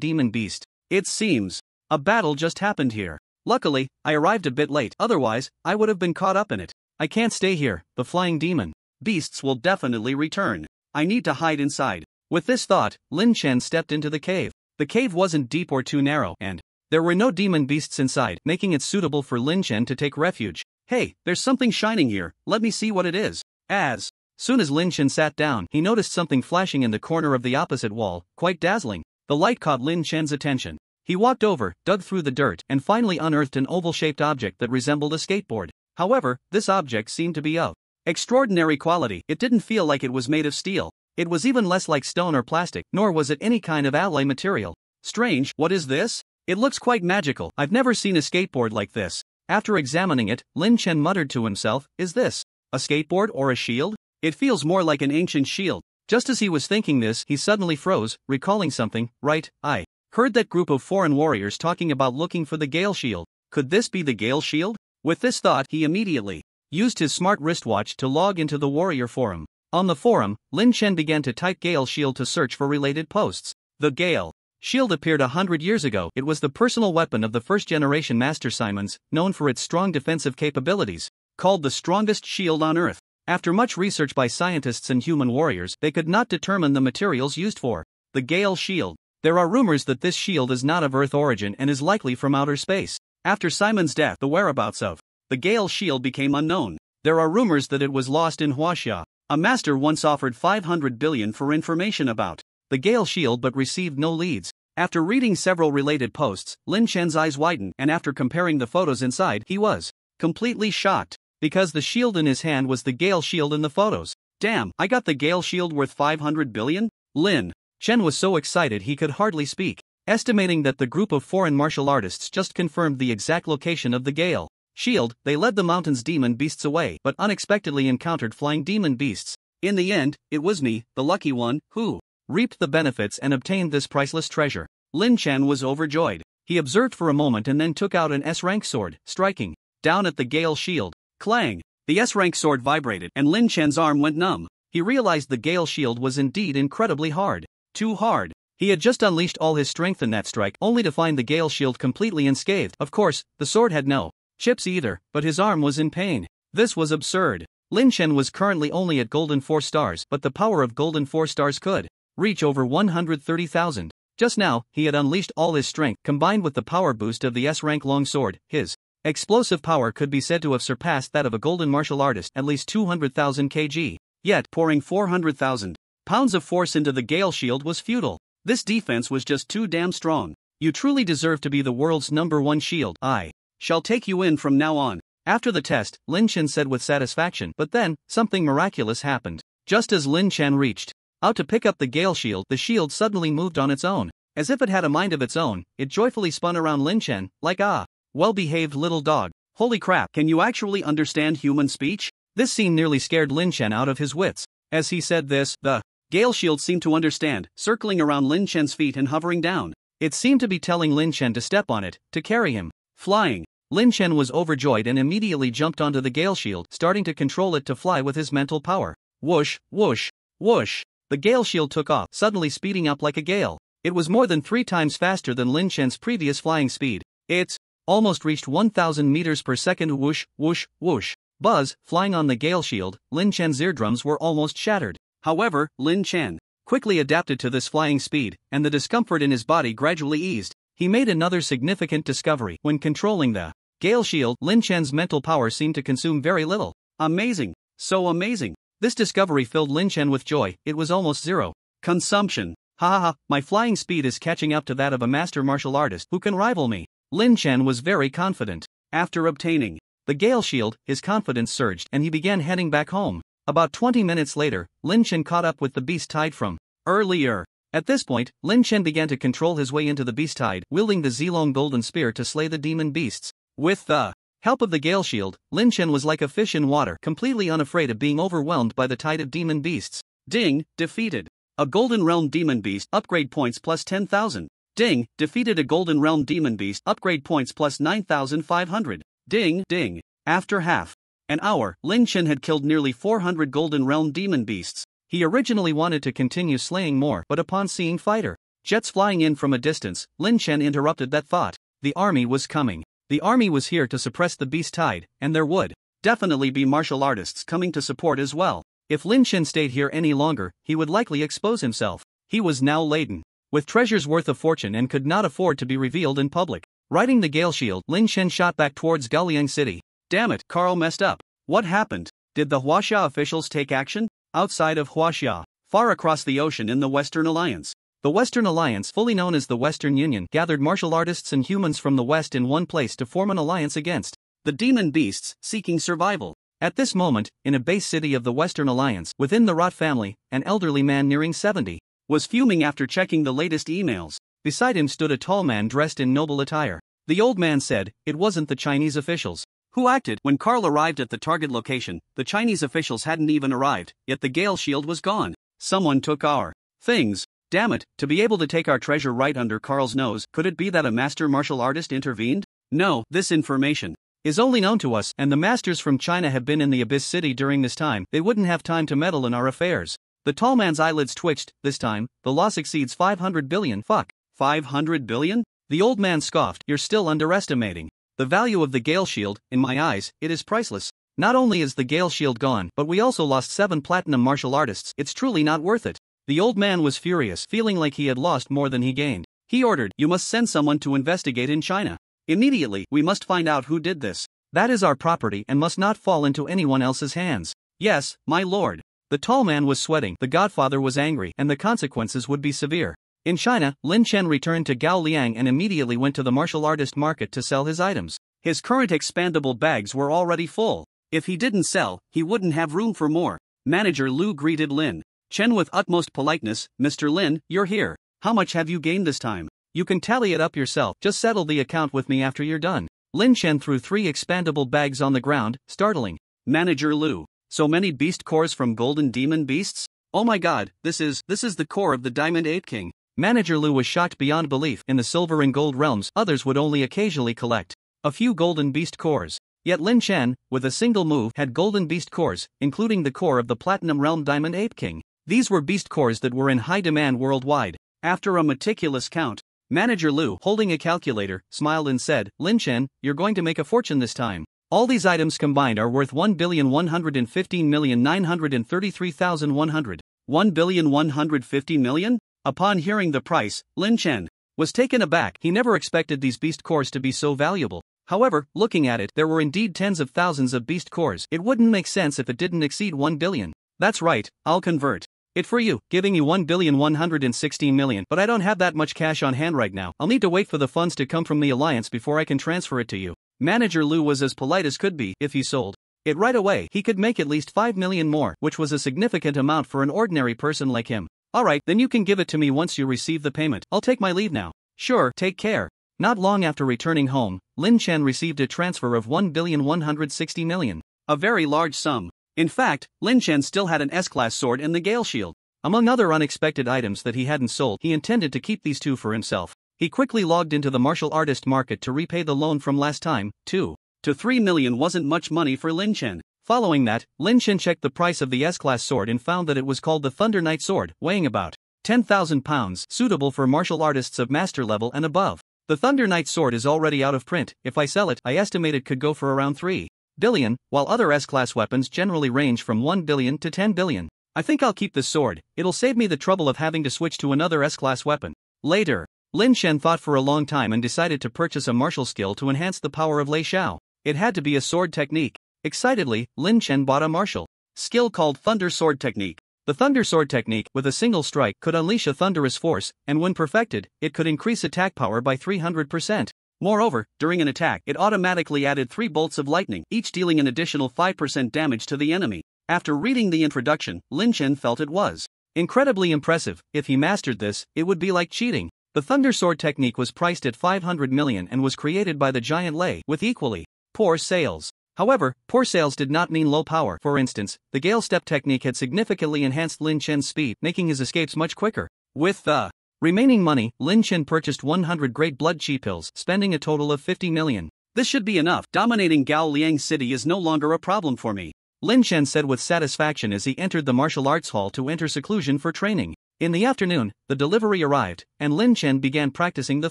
demon beast. It seems a battle just happened here. Luckily, I arrived a bit late, otherwise, I would have been caught up in it. I can't stay here, the flying demon beasts will definitely return. I need to hide inside. With this thought, Lin Chen stepped into the cave. The cave wasn't deep or too narrow, and there were no demon beasts inside, making it suitable for Lin Chen to take refuge. Hey, there's something shining here, let me see what it is. As soon as Lin Chen sat down, he noticed something flashing in the corner of the opposite wall, quite dazzling. The light caught Lin Chen's attention. He walked over, dug through the dirt, and finally unearthed an oval-shaped object that resembled a skateboard. However, this object seemed to be of extraordinary quality. It didn't feel like it was made of steel. It was even less like stone or plastic, nor was it any kind of alloy material. Strange, what is this? It looks quite magical. I've never seen a skateboard like this. After examining it, Lin Chen muttered to himself, is this a skateboard or a shield? It feels more like an ancient shield. Just as he was thinking this, he suddenly froze, recalling something. Right, I heard that group of foreign warriors talking about looking for the Gale Shield. Could this be the Gale Shield? With this thought, he immediately used his smart wristwatch to log into the warrior forum. On the forum, Lin Chen began to type Gale Shield to search for related posts. The Gale Shield appeared 100 years ago. It was the personal weapon of the first-generation Master Simons, known for its strong defensive capabilities. Called the strongest shield on Earth. After much research by scientists and human warriors, they could not determine the materials used for the Gale Shield. There are rumors that this shield is not of Earth origin and is likely from outer space. After Simon's death, the whereabouts of the Gale Shield became unknown. There are rumors that it was lost in Huaxia. A master once offered 500 billion for information about the Gale Shield but received no leads. After reading several related posts, Lin Chen's eyes widened, and after comparing the photos inside, he was completely shocked. Because the shield in his hand was the Gale Shield in the photos. Damn, I got the Gale Shield worth 500 billion? Lin Chen was so excited he could hardly speak. Estimating that the group of foreign martial artists just confirmed the exact location of the Gale Shield, they led the mountain's demon beasts away but unexpectedly encountered flying demon beasts. In the end, it was me, the lucky one, who reaped the benefits and obtained this priceless treasure. Lin Chen was overjoyed. He observed for a moment and then took out an S-rank sword, striking down at the Gale Shield. Clang! The S-rank sword vibrated and Lin Chen's arm went numb. He realized the Gale Shield was indeed incredibly hard. Too hard. He had just unleashed all his strength in that strike only to find the Gale Shield completely unscathed. Of course, the sword had no chips either, but his arm was in pain. This was absurd. Lin Chen was currently only at Golden 4 stars, but the power of Golden 4 stars could reach over 130,000. Just now, he had unleashed all his strength combined with the power boost of the S-rank long sword. His explosive power could be said to have surpassed that of a golden martial artist, at least 200,000 kg. Yet, pouring 400,000 pounds of force into the Gale Shield was futile. This defense was just too damn strong. You truly deserve to be the world's #1 shield. I shall take you in from now on. After the test, Lin Chen said with satisfaction, but then, something miraculous happened. Just as Lin Chen reached out to pick up the Gale Shield, the shield suddenly moved on its own. As if it had a mind of its own, it joyfully spun around Lin Chen, like a well-behaved little dog. Holy crap, can you actually understand human speech? This scene nearly scared Lin Chen out of his wits. As he said this, the Gale Shield seemed to understand, circling around Lin Chen's feet and hovering down. It seemed to be telling Lin Chen to step on it, to carry him. Flying. Lin Chen was overjoyed and immediately jumped onto the Gale Shield, starting to control it to fly with his mental power. Whoosh, whoosh, whoosh. The Gale Shield took off, suddenly speeding up like a gale. It was more than 3 times faster than Lin Chen's previous flying speed. It almost reached 1,000 meters per second. Whoosh, whoosh, whoosh. Buzz, flying on the Gale Shield, Lin Chen's eardrums were almost shattered. However, Lin Chen quickly adapted to this flying speed, and the discomfort in his body gradually eased. He made another significant discovery. When controlling the Gale Shield, Lin Chen's mental power seemed to consume very little. Amazing. So amazing. This discovery filled Lin Chen with joy. It was almost zero consumption. Ha ha ha, my flying speed is catching up to that of a master martial artist who can rival me. Lin Chen was very confident. After obtaining the Gale Shield, his confidence surged and he began heading back home. About 20 minutes later, Lin Chen caught up with the beast tide from earlier. At this point, Lin Chen began to control his way into the beast tide, wielding the Zilong golden spear to slay the demon beasts. With the help of the Gale Shield, Lin Chen was like a fish in water, completely unafraid of being overwhelmed by the tide of demon beasts. Ding, defeated a Golden Realm Demon Beast, upgrade points plus 10,000. Ding, defeated a Golden Realm Demon Beast, upgrade points plus 9,500. Ding, ding. After half an hour, Lin Chen had killed nearly 400 Golden Realm Demon Beasts. He originally wanted to continue slaying more, but upon seeing fighter jets flying in from a distance, Lin Chen interrupted that thought. The army was coming. The army was here to suppress the beast tide, and there would definitely be martial artists coming to support as well. If Lin Chen stayed here any longer, he would likely expose himself. He was now laden with treasures worth a fortune and could not afford to be revealed in public. Riding the Gale Shield, Lin Chen shot back towards Gaoliang City. Damn it, Carl messed up. What happened? Did the Huaxia officials take action? Outside of Huaxia, far across the ocean in the Western Alliance. The Western Alliance, fully known as the Western Union, gathered martial artists and humans from the West in one place to form an alliance against the demon beasts seeking survival. At this moment, in a base city of the Western Alliance, within the Rot family, an elderly man nearing 70 was fuming after checking the latest emails. Beside him stood a tall man dressed in noble attire. The old man said, it wasn't the Chinese officials who acted. When Carl arrived at the target location, the Chinese officials hadn't even arrived, yet the Gale Shield was gone. Someone took our things. Damn it, to be able to take our treasure right under Carl's nose, could it be that a master martial artist intervened? No, this information is only known to us, and the masters from China have been in the Abyss City during this time. They wouldn't have time to meddle in our affairs. The tall man's eyelids twitched. This time, the loss exceeds 500 billion. Fuck. 500 billion? The old man scoffed. You're still underestimating the value of the Gale Shield. In my eyes, it is priceless. Not only is the Gale Shield gone, but we also lost 7 platinum martial artists. It's truly not worth it. The old man was furious, feeling like he had lost more than he gained. He ordered, you must send someone to investigate in China. Immediately, we must find out who did this. That is our property and must not fall into anyone else's hands. Yes, my lord. The tall man was sweating, the godfather was angry, and the consequences would be severe. In China, Lin Chen returned to Gao Liang and immediately went to the martial artist market to sell his items. His current expandable bags were already full. If he didn't sell, he wouldn't have room for more. Manager Lu greeted Lin Chen with utmost politeness. Mr. Lin, you're here. How much have you gained this time? You can tally it up yourself, just settle the account with me after you're done. Lin Chen threw 3 expandable bags on the ground, startling Manager Lu. So many beast cores from Golden Demon Beasts? Oh my god, this is the core of the Diamond Ape King. Manager Lu was shocked beyond belief. In the silver and gold realms, others would only occasionally collect a few golden beast cores. Yet Lin Chen, with a single move, had golden beast cores, including the core of the Platinum Realm Diamond Ape King. These were beast cores that were in high demand worldwide. After a meticulous count, Manager Lu, holding a calculator, smiled and said, Lin Chen, you're going to make a fortune this time. All these items combined are worth 1,115,933,100. 1,150,000,000? Upon hearing the price, Lin Chen was taken aback. He never expected these beast cores to be so valuable. However, looking at it, there were indeed tens of thousands of beast cores. It wouldn't make sense if it didn't exceed 1 billion. That's right, I'll convert it for you, giving you 1,116,000,000, but I don't have that much cash on hand right now. I'll need to wait for the funds to come from the alliance before I can transfer it to you. Manager Lu was as polite as could be. If he sold it right away, he could make at least 5 million more, which was a significant amount for an ordinary person like him. Alright, then you can give it to me once you receive the payment. I'll take my leave now. Sure, take care. Not long after returning home, Lin Chen received a transfer of 1,160,000,000. A very large sum. In fact, Lin Chen still had an S-class sword and the Gale Shield. Among other unexpected items that he hadn't sold, he intended to keep these 2 for himself. He quickly logged into the martial artist market to repay the loan from last time. 2 to 3 million wasn't much money for Lin Chen. Following that, Lin Chen checked the price of the S-class sword and found that it was called the Thunder Knight sword, weighing about 10,000 pounds, suitable for martial artists of master level and above. The Thunder Knight sword is already out of print. If I sell it, I estimate it could go for around 3 billion, while other S-class weapons generally range from 1 billion to 10 billion. I think I'll keep this sword. It'll save me the trouble of having to switch to another S-class weapon later. Lin Chen thought for a long time and decided to purchase a martial skill to enhance the power of Lei Xiao. It had to be a sword technique. Excitedly, Lin Chen bought a martial skill called Thunder Sword Technique. The Thunder Sword Technique, with a single strike, could unleash a thunderous force, and when perfected, it could increase attack power by 300%. Moreover, during an attack, it automatically added 3 bolts of lightning, each dealing an additional 5% damage to the enemy. After reading the introduction, Lin Chen felt it was incredibly impressive. If he mastered this, it would be like cheating. The Thunder Sword Technique was priced at 500 million and was created by the giant Lei, with equally poor sales. However, poor sales did not mean low power. For instance, the Gale Step technique had significantly enhanced Lin Chen's speed, making his escapes much quicker. With the remaining money, Lin Chen purchased 100 Great Blood Chi pills, spending a total of 50 million. This should be enough. Dominating Gao Liang City is no longer a problem for me, Lin Chen said with satisfaction as he entered the martial arts hall to enter seclusion for training. In the afternoon, the delivery arrived, and Lin Chen began practicing the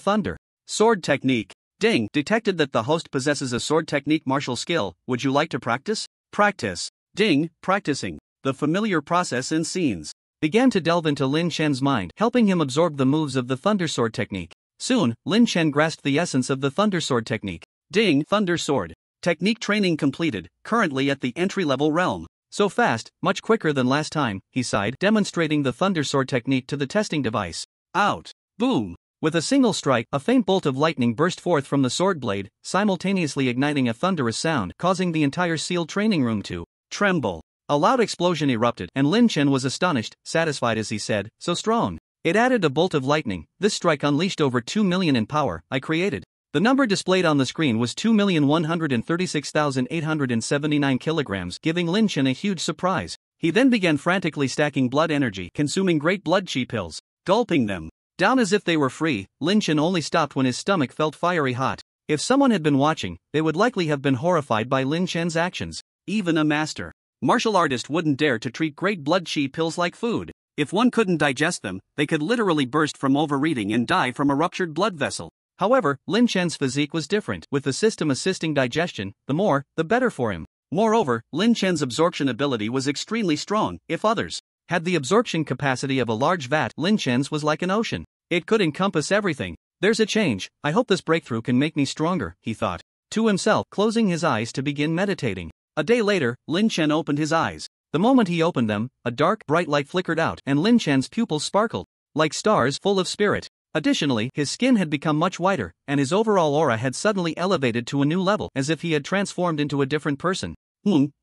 Thunder Sword Technique. Ding! Detected that the host possesses a sword technique martial skill. Would you like to practice? Practice. Ding! Practicing. The familiar process and scenes began to delve into Lin Chen's mind, helping him absorb the moves of the Thunder Sword Technique. Soon, Lin Chen grasped the essence of the Thunder Sword Technique. Ding! Thunder Sword Technique training completed, currently at the entry-level realm. So fast, much quicker than last time, he sighed, demonstrating the Thunder Sword Technique to the testing device. Out! Boom! With a single strike, a faint bolt of lightning burst forth from the sword blade, simultaneously igniting a thunderous sound, causing the entire sealed training room to tremble. A loud explosion erupted, and Lin Chen was astonished, satisfied as he said, "So strong." It added a bolt of lightning. This strike unleashed over 2 million in power. I created. The number displayed on the screen was 2,136,879 kilograms, giving Lin Chen a huge surprise. He then began frantically stacking blood energy, consuming Great Blood Chi pills, gulping them down as if they were free. Lin Chen only stopped when his stomach felt fiery hot. If someone had been watching, they would likely have been horrified by Lin Chen's actions. Even a master martial artist wouldn't dare to treat great blood chi pills like food. If one couldn't digest them, they could literally burst from overeating and die from a ruptured blood vessel. However, Lin Chen's physique was different. With the system assisting digestion, the more, the better for him. Moreover, Lin Chen's absorption ability was extremely strong. If others had the absorption capacity of a large vat, Lin Chen's was like an ocean. It could encompass everything. There's a change. I hope this breakthrough can make me stronger, he thought to himself, closing his eyes to begin meditating. A day later, Lin Chen opened his eyes. The moment he opened them, a dark, bright light flickered out, and Lin Chen's pupils sparkled like stars full of spirit. Additionally, his skin had become much whiter, and his overall aura had suddenly elevated to a new level, as if he had transformed into a different person.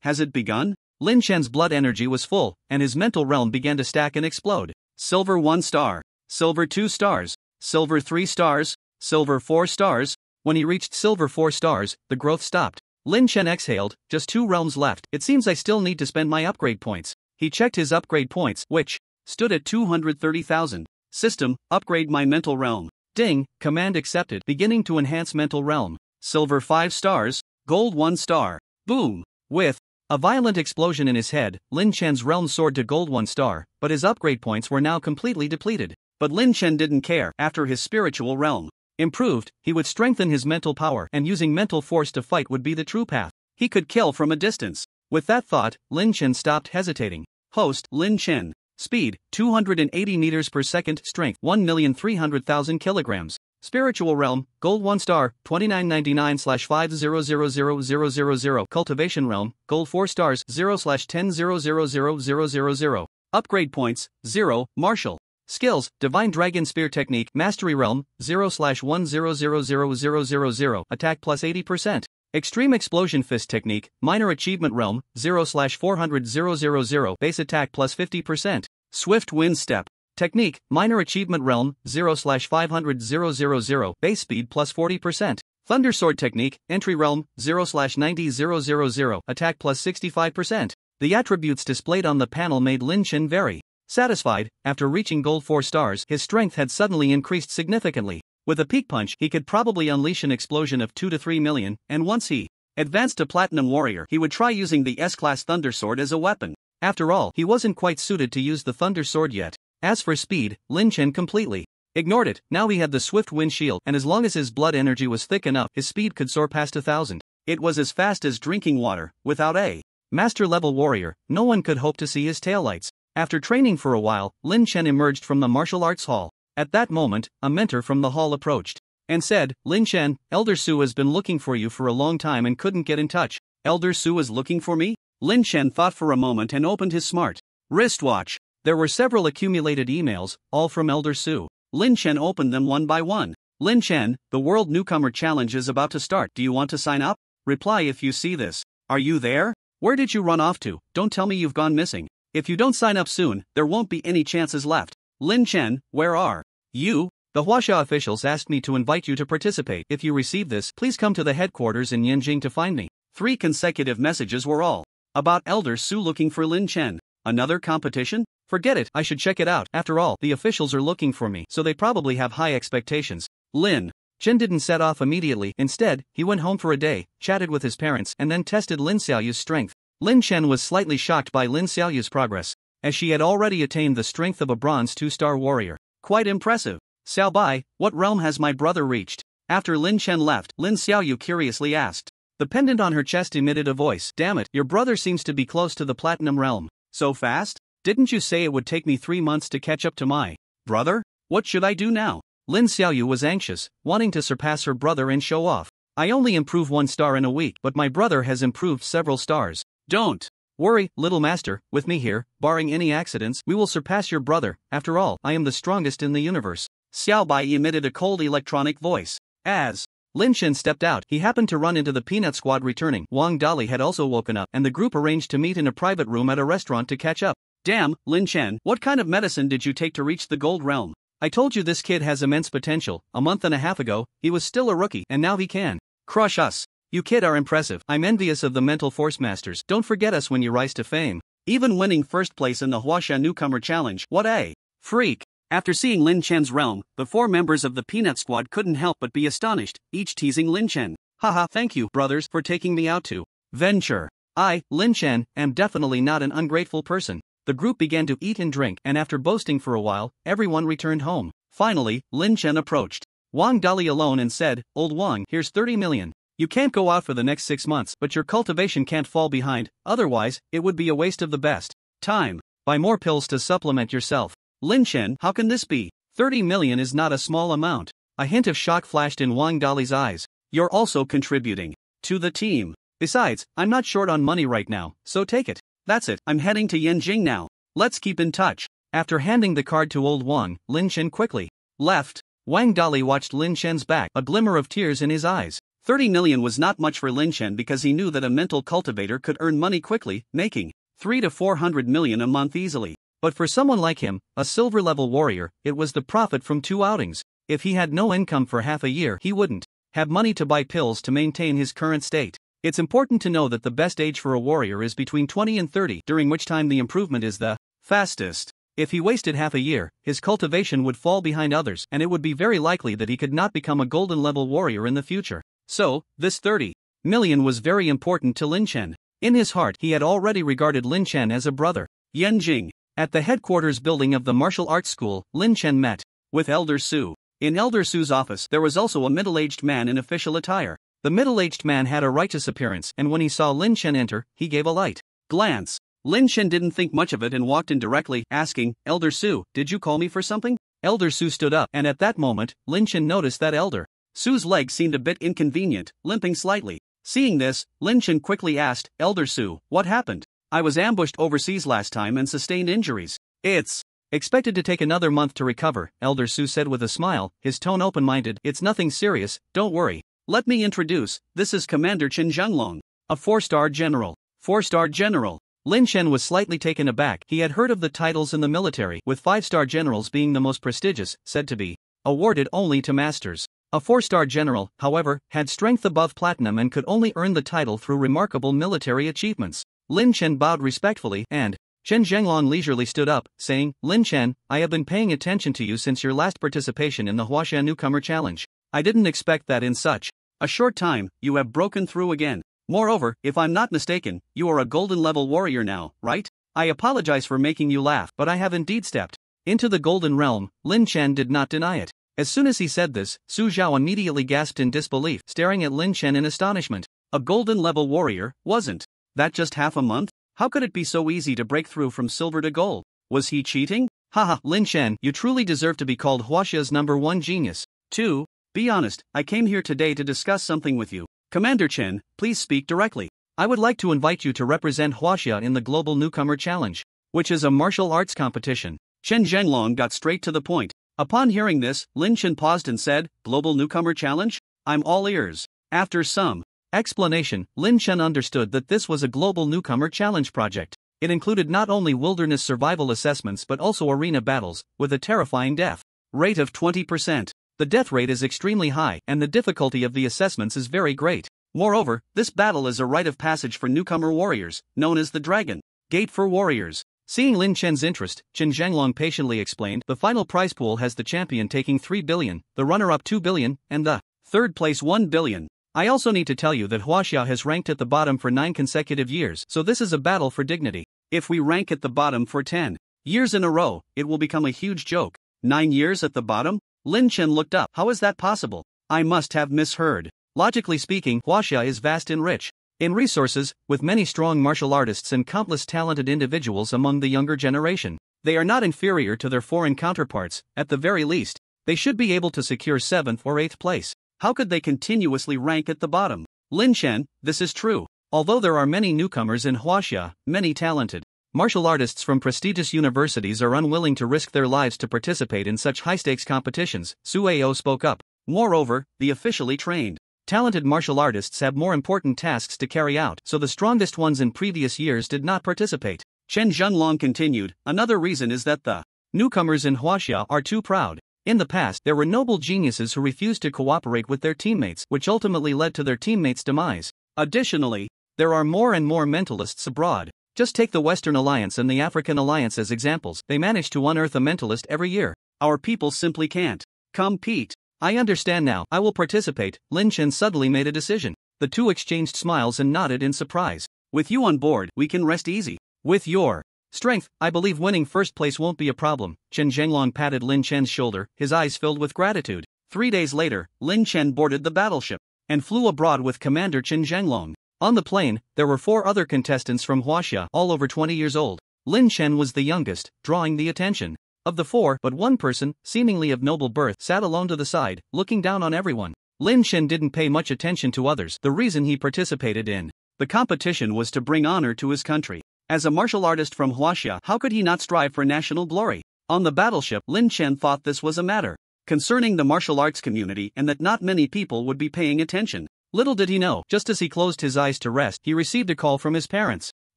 Has it begun? Lin Chen's blood energy was full, and his mental realm began to stack and explode. Silver 1 star. Silver 2 stars. Silver 3 stars. Silver 4 stars. When he reached silver 4 stars, the growth stopped. Lin Chen exhaled, just 2 realms left. It seems I still need to spend my upgrade points. He checked his upgrade points, which stood at 230,000. System, upgrade my mental realm. Ding, command accepted. Beginning to enhance mental realm. Silver 5 stars, gold 1 star. Boom. With a violent explosion in his head, Lin Chen's realm soared to gold 1 star, but his upgrade points were now completely depleted. But Lin Chen didn't care. After his spiritual realm improved, he would strengthen his mental power, and using mental force to fight would be the true path. He could kill from a distance. With that thought, Lin Chen stopped hesitating. Host, Lin Chen. Speed, 280 meters per second. Strength, 1,300,000 kilograms. Spiritual realm, gold 1 star, 2999/50000000. Cultivation realm, gold 4 stars, 0/10,000,000. Upgrade points, 0. Martial skills, divine dragon spear technique. Mastery realm, 0/10,000,000. Attack plus 80%. Extreme explosion fist technique, minor achievement realm, 0/400,000. Base attack plus 50%. Swift wind step technique, minor achievement realm, 0/500,000. Base speed plus 40%. Thunder sword technique, entry realm, 0/90,000. Attack plus 65%. The attributes displayed on the panel made Lin Chen very satisfied. After reaching gold 4 stars, his strength had suddenly increased significantly. With a peak punch, he could probably unleash an explosion of 2 to 3 million, and once he advanced to Platinum Warrior, he would try using the S-Class Thunder Sword as a weapon. After all, he wasn't quite suited to use the Thunder Sword yet. As for speed, Lin Chen completely ignored it. Now he had the Swift Wind Shield, and as long as his blood energy was thick enough, his speed could soar past 1,000. It was as fast as drinking water. Without a master-level warrior, no one could hope to see his taillights. After training for a while, Lin Chen emerged from the martial arts hall. At that moment, a mentor from the hall approached and said, Lin Chen, Elder Su has been looking for you for a long time and couldn't get in touch. Elder Su is looking for me? Lin Chen thought for a moment and opened his smart wristwatch. There were several accumulated emails, all from Elder Su. Lin Chen opened them one by one. Lin Chen, the World Newcomer Challenge is about to start. Do you want to sign up? Reply if you see this. Are you there? Where did you run off to? Don't tell me you've gone missing. If you don't sign up soon, there won't be any chances left. Lin Chen, where are you? The Huaxia officials asked me to invite you to participate. If you receive this, please come to the headquarters in Yanjing to find me. 3 consecutive messages were all about Elder Su looking for Lin Chen. Another competition? Forget it, I should check it out. After all, the officials are looking for me, so they probably have high expectations. Lin Chen didn't set off immediately. Instead, he went home for a day, chatted with his parents, and then tested Lin Xiaoyu's strength. Lin Chen was slightly shocked by Lin Xiaoyu's progress, as she had already attained the strength of a bronze 2-star warrior. Quite impressive. Xiao Bai, what realm has my brother reached? After Lin Chen left, Lin Xiaoyu curiously asked. The pendant on her chest emitted a voice. Damn it, your brother seems to be close to the platinum realm. So fast? Didn't you say it would take me 3 months to catch up to my brother? What should I do now? Lin Xiaoyu was anxious, wanting to surpass her brother and show off. I only improve 1 star in a week, but my brother has improved several stars. Don't worry, little master, with me here, barring any accidents, we will surpass your brother. After all, I am the strongest in the universe. Xiao Bai emitted a cold electronic voice. As Lin Chen stepped out, he happened to run into the peanut squad returning. Wang Dali had also woken up, and the group arranged to meet in a private room at a restaurant to catch up. Damn, Lin Chen, what kind of medicine did you take to reach the gold realm? I told you this kid has immense potential. A month and a half ago, he was still a rookie, and now he can crush us. You kid are impressive. I'm envious of the mental force masters. Don't forget us when you rise to fame. Even winning first place in the Huaxia Newcomer Challenge. What a freak. After seeing Lin Chen's realm, the 4 members of the Peanut Squad couldn't help but be astonished, each teasing Lin Chen. Haha, thank you, brothers, for taking me out to venture. I, Lin Chen, am definitely not an ungrateful person. The group began to eat and drink, and after boasting for a while, everyone returned home. Finally, Lin Chen approached Wang Dali alone and said, "Old Wang, here's 30 million. You can't go out for the next 6 months, but your cultivation can't fall behind, otherwise, it would be a waste of the best time. Buy more pills to supplement yourself." Lin Chen, how can this be? 30 million is not a small amount. A hint of shock flashed in Wang Dali's eyes. You're also contributing to the team. Besides, I'm not short on money right now, so take it. That's it, I'm heading to Yanjing now. Let's keep in touch. After handing the card to old Wang, Lin Chen quickly left. Wang Dali watched Lin Chen's back, a glimmer of tears in his eyes. 30 million was not much for Lin Chen because he knew that a mental cultivator could earn money quickly, making 3 to 400 million a month easily. But for someone like him, a silver-level warrior, it was the profit from 2 outings. If he had no income for half a year, he wouldn't have money to buy pills to maintain his current state. It's important to know that the best age for a warrior is between 20 and 30, during which time the improvement is the fastest. If he wasted half a year, his cultivation would fall behind others, and it would be very likely that he could not become a golden-level warrior in the future. So, this 30 million was very important to Lin Chen. In his heart, he had already regarded Lin Chen as a brother. Yanjing. At the headquarters building of the martial arts school, Lin Chen met with Elder Su. In Elder Su's office, there was also a middle-aged man in official attire. The middle-aged man had a righteous appearance, and when he saw Lin Chen enter, he gave a light glance. Lin Chen didn't think much of it and walked in directly, asking, "Elder Su, did you call me for something?" Elder Su stood up, and at that moment, Lin Chen noticed that Elder Su's leg seemed a bit inconvenient, limping slightly. Seeing this, Lin Chen quickly asked, "Elder Su, what happened? I was ambushed overseas last time and sustained injuries. It's expected to take another month to recover," Elder Su said with a smile, his tone open-minded. "It's nothing serious, don't worry. Let me introduce, this is Commander Chen Zhenglong, a 4-star general." 4-star general. Lin Chen was slightly taken aback. He had heard of the titles in the military, with 5-star generals being the most prestigious, said to be awarded only to masters. A 4-star general, however, had strength above platinum and could only earn the title through remarkable military achievements. Lin Chen bowed respectfully, and Chen Zhenglong leisurely stood up, saying, "Lin Chen, I have been paying attention to you since your last participation in the Huaxia Newcomer Challenge. I didn't expect that in such a short time, you have broken through again. Moreover, if I'm not mistaken, you are a golden-level warrior now, right? I apologize for making you laugh, but I have indeed stepped into the golden realm." Lin Chen did not deny it. As soon as he said this, Su Zhao immediately gasped in disbelief, staring at Lin Chen in astonishment. A golden-level warrior, wasn't that just half a month? How could it be so easy to break through from silver to gold? Was he cheating? Haha, Lin Chen, you truly deserve to be called Huaxia's #1 genius. 2. Be honest, I came here today to discuss something with you. Commander Chen, please speak directly. I would like to invite you to represent Huaxia in the Global Newcomer Challenge, which is a martial arts competition. Chen Zhenglong got straight to the point. Upon hearing this, Lin Chen paused and said, "Global Newcomer Challenge? I'm all ears." After some explanation, Lin Chen understood that this was a Global Newcomer Challenge project. It included not only wilderness survival assessments but also arena battles, with a terrifying death rate of 20%. The death rate is extremely high, and the difficulty of the assessments is very great. Moreover, this battle is a rite of passage for newcomer warriors, known as the Dragon Gate for Warriors. Seeing Lin Chen's interest, Chen Zhenglong patiently explained, "The final prize pool has the champion taking 3 billion, the runner-up 2 billion, and the third place 1 billion. I also need to tell you that Huaxia has ranked at the bottom for 9 consecutive years, so this is a battle for dignity. If we rank at the bottom for 10 years in a row, it will become a huge joke." 9 years at the bottom? Lin Chen looked up. How is that possible? I must have misheard. Logically speaking, Huaxia is vast and rich in resources, with many strong martial artists and countless talented individuals among the younger generation. They are not inferior to their foreign counterparts. At the very least, they should be able to secure 7th or 8th place. How could they continuously rank at the bottom? Lin Chen, this is true. Although there are many newcomers in Huaxia, many talented martial artists from prestigious universities are unwilling to risk their lives to participate in such high-stakes competitions, Su Ao spoke up. Moreover, the officially trained, talented martial artists have more important tasks to carry out, so the strongest ones in previous years did not participate. Chen Zhenglong continued, "Another reason is that the newcomers in Huaxia are too proud. In the past, there were noble geniuses who refused to cooperate with their teammates, which ultimately led to their teammates' demise. Additionally, there are more and more mentalists abroad. Just take the Western Alliance and the African Alliance as examples. They manage to unearth a mentalist every year. Our people simply can't compete. I understand now. I will participate. Lin Chen suddenly made a decision. The two exchanged smiles and nodded in surprise. With you on board, we can rest easy. With your strength, I believe winning first place won't be a problem. Chen Zhenglong patted Lin Chen's shoulder, his eyes filled with gratitude. 3 days later, Lin Chen boarded the battleship and flew abroad with Commander Chen Zhenglong. On the plane, there were 4 other contestants from Huaxia, all over 20 years old. Lin Chen was the youngest, drawing the attention of the 4, but one person, seemingly of noble birth, sat alone to the side, looking down on everyone. Lin Chen didn't pay much attention to others. The reason he participated in the competition was to bring honor to his country. As a martial artist from Huaxia, how could he not strive for national glory? On the battleship, Lin Chen thought this was a matter concerning the martial arts community and that not many people would be paying attention. Little did he know, just as he closed his eyes to rest, he received a call from his parents.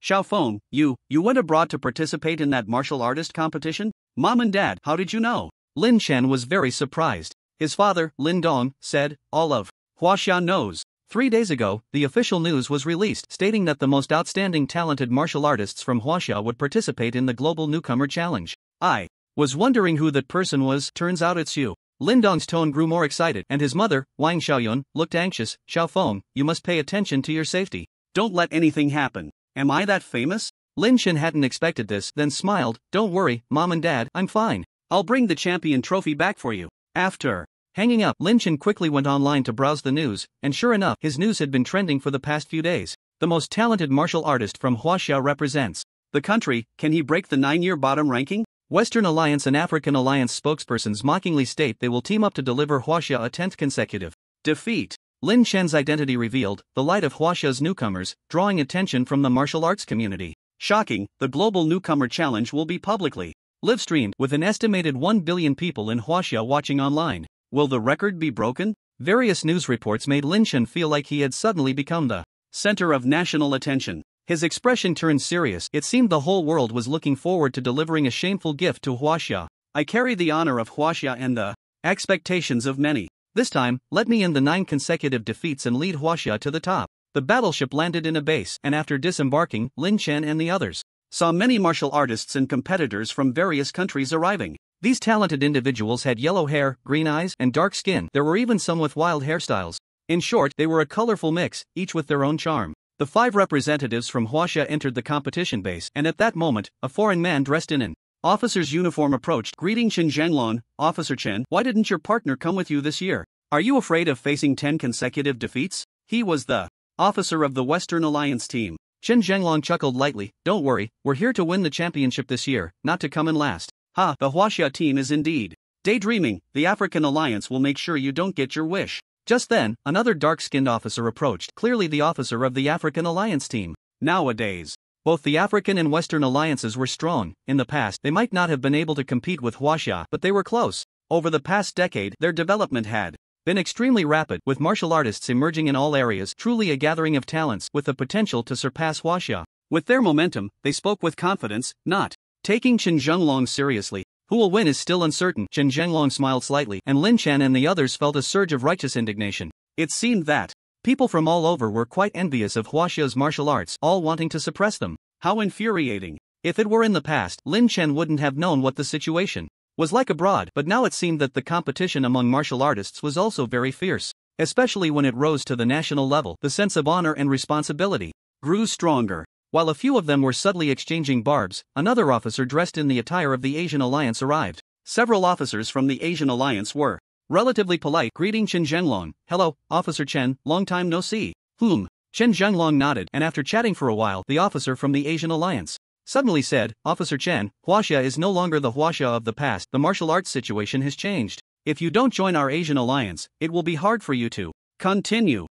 Xiaofeng, you went abroad to participate in that martial artist competition? Mom and Dad, how did you know? Lin Chen was very surprised. His father, Lin Dong, said, all of Huaxia knows. 3 days ago, the official news was released stating that the most outstanding talented martial artists from Huaxia would participate in the Global Newcomer Challenge. I was wondering who that person was. Turns out it's you. Lin Dong's tone grew more excited, and his mother, Wang Xiaoyun, looked anxious. Xiaofeng, you must pay attention to your safety. Don't let anything happen. Am I that famous? Lin Chen hadn't expected this, then smiled. Don't worry, Mom and Dad, I'm fine. I'll bring the champion trophy back for you. After hanging up, Lin Chen quickly went online to browse the news, and sure enough, his news had been trending for the past few days. The most talented martial artist from Huaxia represents the country. Can he break the 9-year bottom ranking? Western Alliance and African Alliance spokespersons mockingly state they will team up to deliver Huaxia a 10th consecutive defeat. Lin Chen's identity revealed, the light of Huaxia's newcomers, drawing attention from the martial arts community. Shocking, the Global Newcomer Challenge will be publicly live-streamed, with an estimated 1 billion people in Huaxia watching online. Will the record be broken? Various news reports made Lin Chen feel like he had suddenly become the center of national attention. His expression turned serious. It seemed the whole world was looking forward to delivering a shameful gift to Huaxia. I carry the honor of Huaxia and the expectations of many. This time, let me end the 9 consecutive defeats and lead Huaxia to the top. The battleship landed in a base, and after disembarking, Lin Chen and the others saw many martial artists and competitors from various countries arriving. These talented individuals had yellow hair, green eyes, and dark skin. There were even some with wild hairstyles. In short, they were a colorful mix, each with their own charm. The 5 representatives from Huaxia entered the competition base, and at that moment, a foreign man dressed in an officer's uniform approached. Greeting Chen Zhenglong. Officer Chen, why didn't your partner come with you this year? Are you afraid of facing 10 consecutive defeats? He was the officer of the Western Alliance team. Chen Zhenglong chuckled lightly. Don't worry, we're here to win the championship this year, not to come in last. Ha, the Huaxia team is indeed daydreaming. The African Alliance will make sure you don't get your wish. Just then, another dark-skinned officer approached, clearly the officer of the African Alliance team. Nowadays, both the African and Western alliances were strong. In the past, they might not have been able to compete with Huaxia, but they were close. Over the past decade, their development had been extremely rapid, with martial artists emerging in all areas, truly a gathering of talents with the potential to surpass Huaxia. With their momentum, they spoke with confidence, not taking Chen Zhenglong seriously. Who will win is still uncertain. Chen Zhenglong smiled slightly, and Lin Chen and the others felt a surge of righteous indignation. It seemed that people from all over were quite envious of Huaxia's martial arts, all wanting to suppress them. How infuriating. If it were in the past, Lin Chen wouldn't have known what the situation was like abroad, but now it seemed that the competition among martial artists was also very fierce. Especially when it rose to the national level, the sense of honor and responsibility grew stronger. While a few of them were subtly exchanging barbs, another officer dressed in the attire of the Asian Alliance arrived. Several officers from the Asian Alliance were relatively polite, greeting Chen Zhenglong. Hello, Officer Chen, long time no see. Chen Zhenglong nodded, and after chatting for a while, the officer from the Asian Alliance suddenly said, Officer Chen, Huaxia is no longer the Huaxia of the past. The martial arts situation has changed. If you don't join our Asian Alliance, it will be hard for you to continue.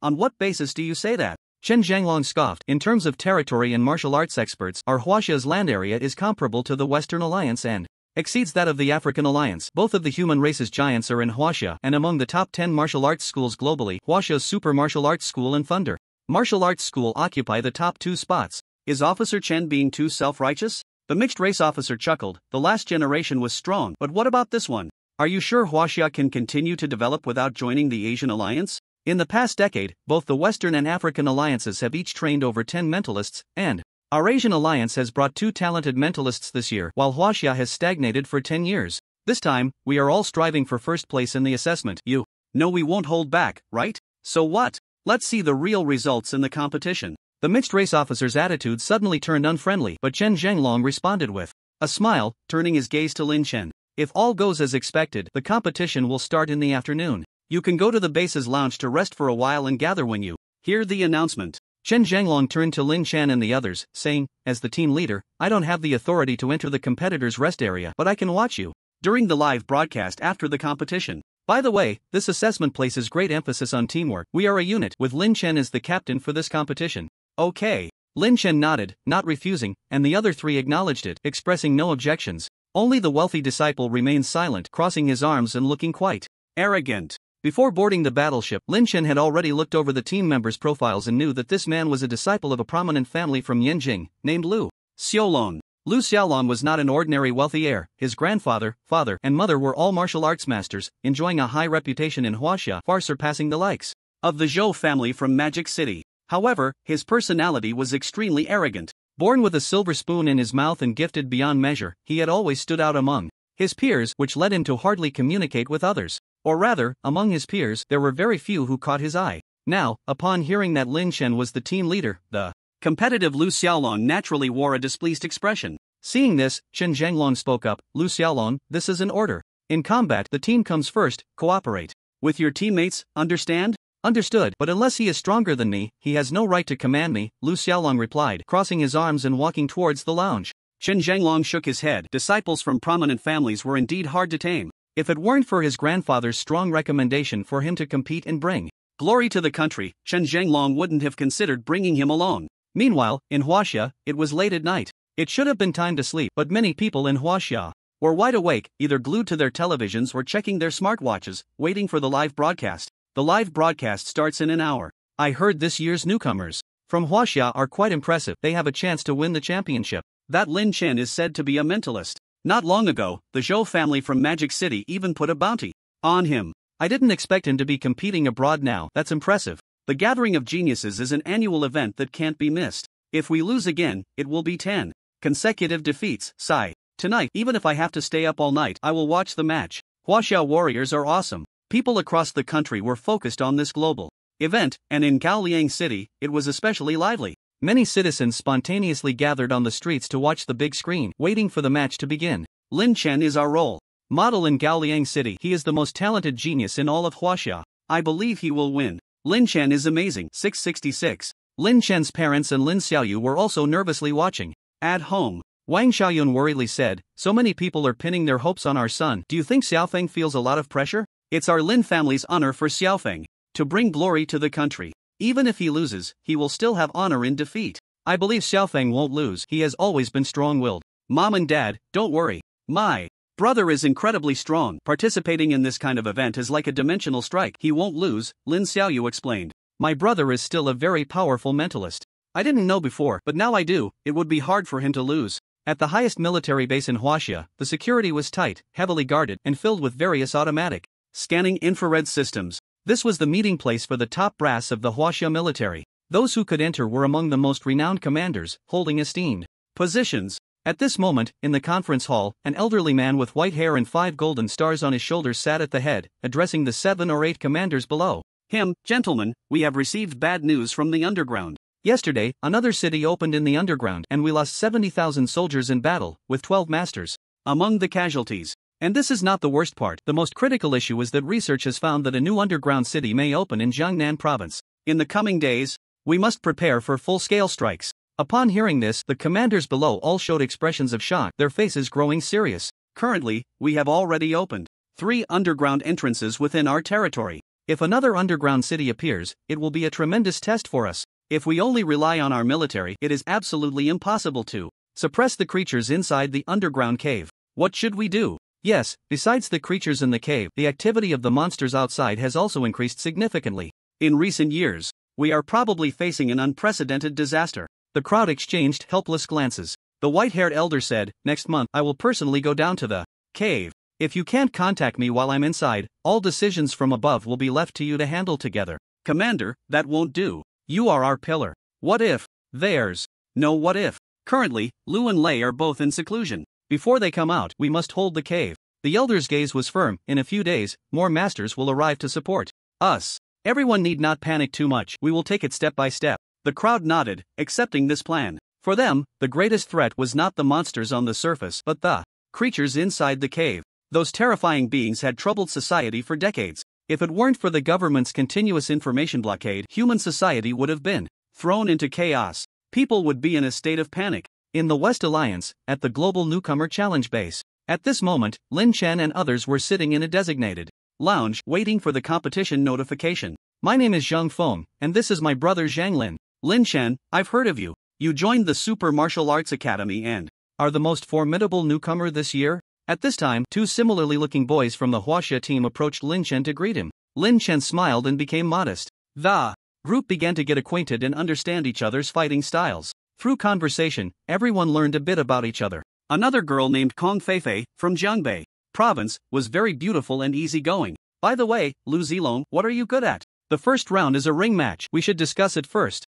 On what basis do you say that? Chen Zhenglong scoffed. In terms of territory and martial arts experts, our Huaxia's land area is comparable to the Western Alliance and exceeds that of the African Alliance. Both of the human race's giants are in Huaxia, and among the top 10 martial arts schools globally, Huaxia's Super Martial Arts School and Thunder Martial Arts School occupy the top 2 spots. Is Officer Chen being too self-righteous? The mixed-race officer chuckled. The last generation was strong, but what about this one? Are you sure Huaxia can continue to develop without joining the Asian Alliance? In the past decade, both the Western and African alliances have each trained over 10 mentalists, and our Asian Alliance has brought 2 talented mentalists this year, while Huaxia has stagnated for 10 years. This time, we are all striving for first place in the assessment. You know we won't hold back, right? So what? Let's see the real results in the competition. The mixed race officer's attitude suddenly turned unfriendly, but Chen Zhenglong responded with a smile, turning his gaze to Lin Chen. If all goes as expected, the competition will start in the afternoon. You can go to the base's lounge to rest for a while and gather when you hear the announcement. Chen Zhenglong turned to Lin Chen and the others, saying, as the team leader, I don't have the authority to enter the competitor's rest area, but I can watch you during the live broadcast after the competition. By the way, this assessment places great emphasis on teamwork. We are a unit, with Lin Chen as the captain for this competition. Okay. Lin Chen nodded, not refusing, and the other three acknowledged it, expressing no objections. Only the wealthy disciple remained silent, crossing his arms and looking quite arrogant. Before boarding the battleship, Lin Chen had already looked over the team members' profiles and knew that this man was a disciple of a prominent family from Yanjing, named Lu Xiaolong. Lu Xiaolong was not an ordinary wealthy heir. His grandfather, father, and mother were all martial arts masters, enjoying a high reputation in Huaxia, far surpassing the likes of the Zhou family from Magic City. However, his personality was extremely arrogant. Born with a silver spoon in his mouth and gifted beyond measure, he had always stood out among his peers, which led him to hardly communicate with others. Or rather, among his peers, there were very few who caught his eye. Now, upon hearing that Lin Chen was the team leader, the competitive Lu Xiaolong naturally wore a displeased expression. Seeing this, Chen Zhenglong spoke up, Lu Xiaolong, this is an order. In combat, the team comes first, cooperate with your teammates, understand? Understood, but unless he is stronger than me, he has no right to command me, Lu Xiaolong replied, crossing his arms and walking towards the lounge. Chen Zhenglong shook his head. Disciples from prominent families were indeed hard to tame. If it weren't for his grandfather's strong recommendation for him to compete and bring glory to the country, Chen Zhenglong wouldn't have considered bringing him alone. Meanwhile, in Huaxia, it was late at night. It should have been time to sleep, but many people in Huaxia were wide awake, either glued to their televisions or checking their smartwatches, waiting for the live broadcast. The live broadcast starts in an hour. I heard this year's newcomers from Huaxia are quite impressive. They have a chance to win the championship. That Lin Chen is said to be a mentalist. Not long ago, the Zhou family from Magic City even put a bounty on him. I didn't expect him to be competing abroad now. That's impressive. The Gathering of Geniuses is an annual event that can't be missed. If we lose again, it will be 10 consecutive defeats. Sigh. Tonight, even if I have to stay up all night, I will watch the match. Huaxia warriors are awesome. People across the country were focused on this global event, and in Gaoliang City, it was especially lively. Many citizens spontaneously gathered on the streets to watch the big screen, waiting for the match to begin. Lin Chen is our role model in Gaoliang City. He is the most talented genius in all of Huaxia. I believe he will win. Lin Chen is amazing. 666. Lin Chen's parents and Lin Xiaoyu were also nervously watching. At home, Wang Xiaoyun worriedly said, so many people are pinning their hopes on our son. Do you think Xiaofeng feels a lot of pressure? It's our Lin family's honor for Xiaofeng to bring glory to the country. Even if he loses, he will still have honor in defeat. I believe Xiaofeng won't lose. He has always been strong-willed. Mom and Dad, don't worry. My brother is incredibly strong. Participating in this kind of event is like a dimensional strike. He won't lose, Lin Xiaoyu explained. My brother is still a very powerful mentalist. I didn't know before, but now I do. It would be hard for him to lose. At the highest military base in Huaxia, the security was tight, heavily guarded, and filled with various automatic scanning infrared systems. This was the meeting place for the top brass of the Huaxia military. Those who could enter were among the most renowned commanders, holding esteemed positions. At this moment, in the conference hall, an elderly man with white hair and 5 golden stars on his shoulders sat at the head, addressing the 7 or 8 commanders below him. Gentlemen, we have received bad news from the underground. Yesterday, another city opened in the underground, and we lost 70,000 soldiers in battle, with 12 masters among the casualties. And this is not the worst part. The most critical issue is that research has found that a new underground city may open in Jiangnan province. In the coming days, we must prepare for full-scale strikes. Upon hearing this, the commanders below all showed expressions of shock, their faces growing serious. Currently, we have already opened 3 underground entrances within our territory. If another underground city appears, it will be a tremendous test for us. If we only rely on our military, it is absolutely impossible to suppress the creatures inside the underground cave. What should we do? Yes, besides the creatures in the cave, the activity of the monsters outside has also increased significantly. In recent years, we are probably facing an unprecedented disaster. The crowd exchanged helpless glances. The white-haired elder said, next month, I will personally go down to the cave. If you can't contact me while I'm inside, all decisions from above will be left to you to handle together. Commander, that won't do. You are our pillar. What if? There's no what if. Currently, Lu and Lei are both in seclusion. Before they come out, we must hold the cave. The elder's gaze was firm. In a few days, more masters will arrive to support us. Everyone need not panic too much. We will take it step by step. The crowd nodded, accepting this plan. For them, the greatest threat was not the monsters on the surface but the creatures inside the cave. Those terrifying beings had troubled society for decades. If it weren't for the government's continuous information blockade, human society would have been thrown into chaos. People would be in a state of panic. In the West Alliance, at the Global Newcomer Challenge base. At this moment, Lin Chen and others were sitting in a designated lounge, waiting for the competition notification. My name is Zhang Feng, and this is my brother Zhang Lin. Lin Chen, I've heard of you. You joined the Super Martial Arts Academy and are the most formidable newcomer this year? At this time, two similarly looking boys from the Huaxia team approached Lin Chen to greet him. Lin Chen smiled and became modest. The group began to get acquainted and understand each other's fighting styles. Through conversation, everyone learned a bit about each other. Another girl named Kong Feifei, from Jiangbei province, was very beautiful and easygoing. By the way, Lu Zilong, what are you good at? The first round is a ring match. We should discuss it first.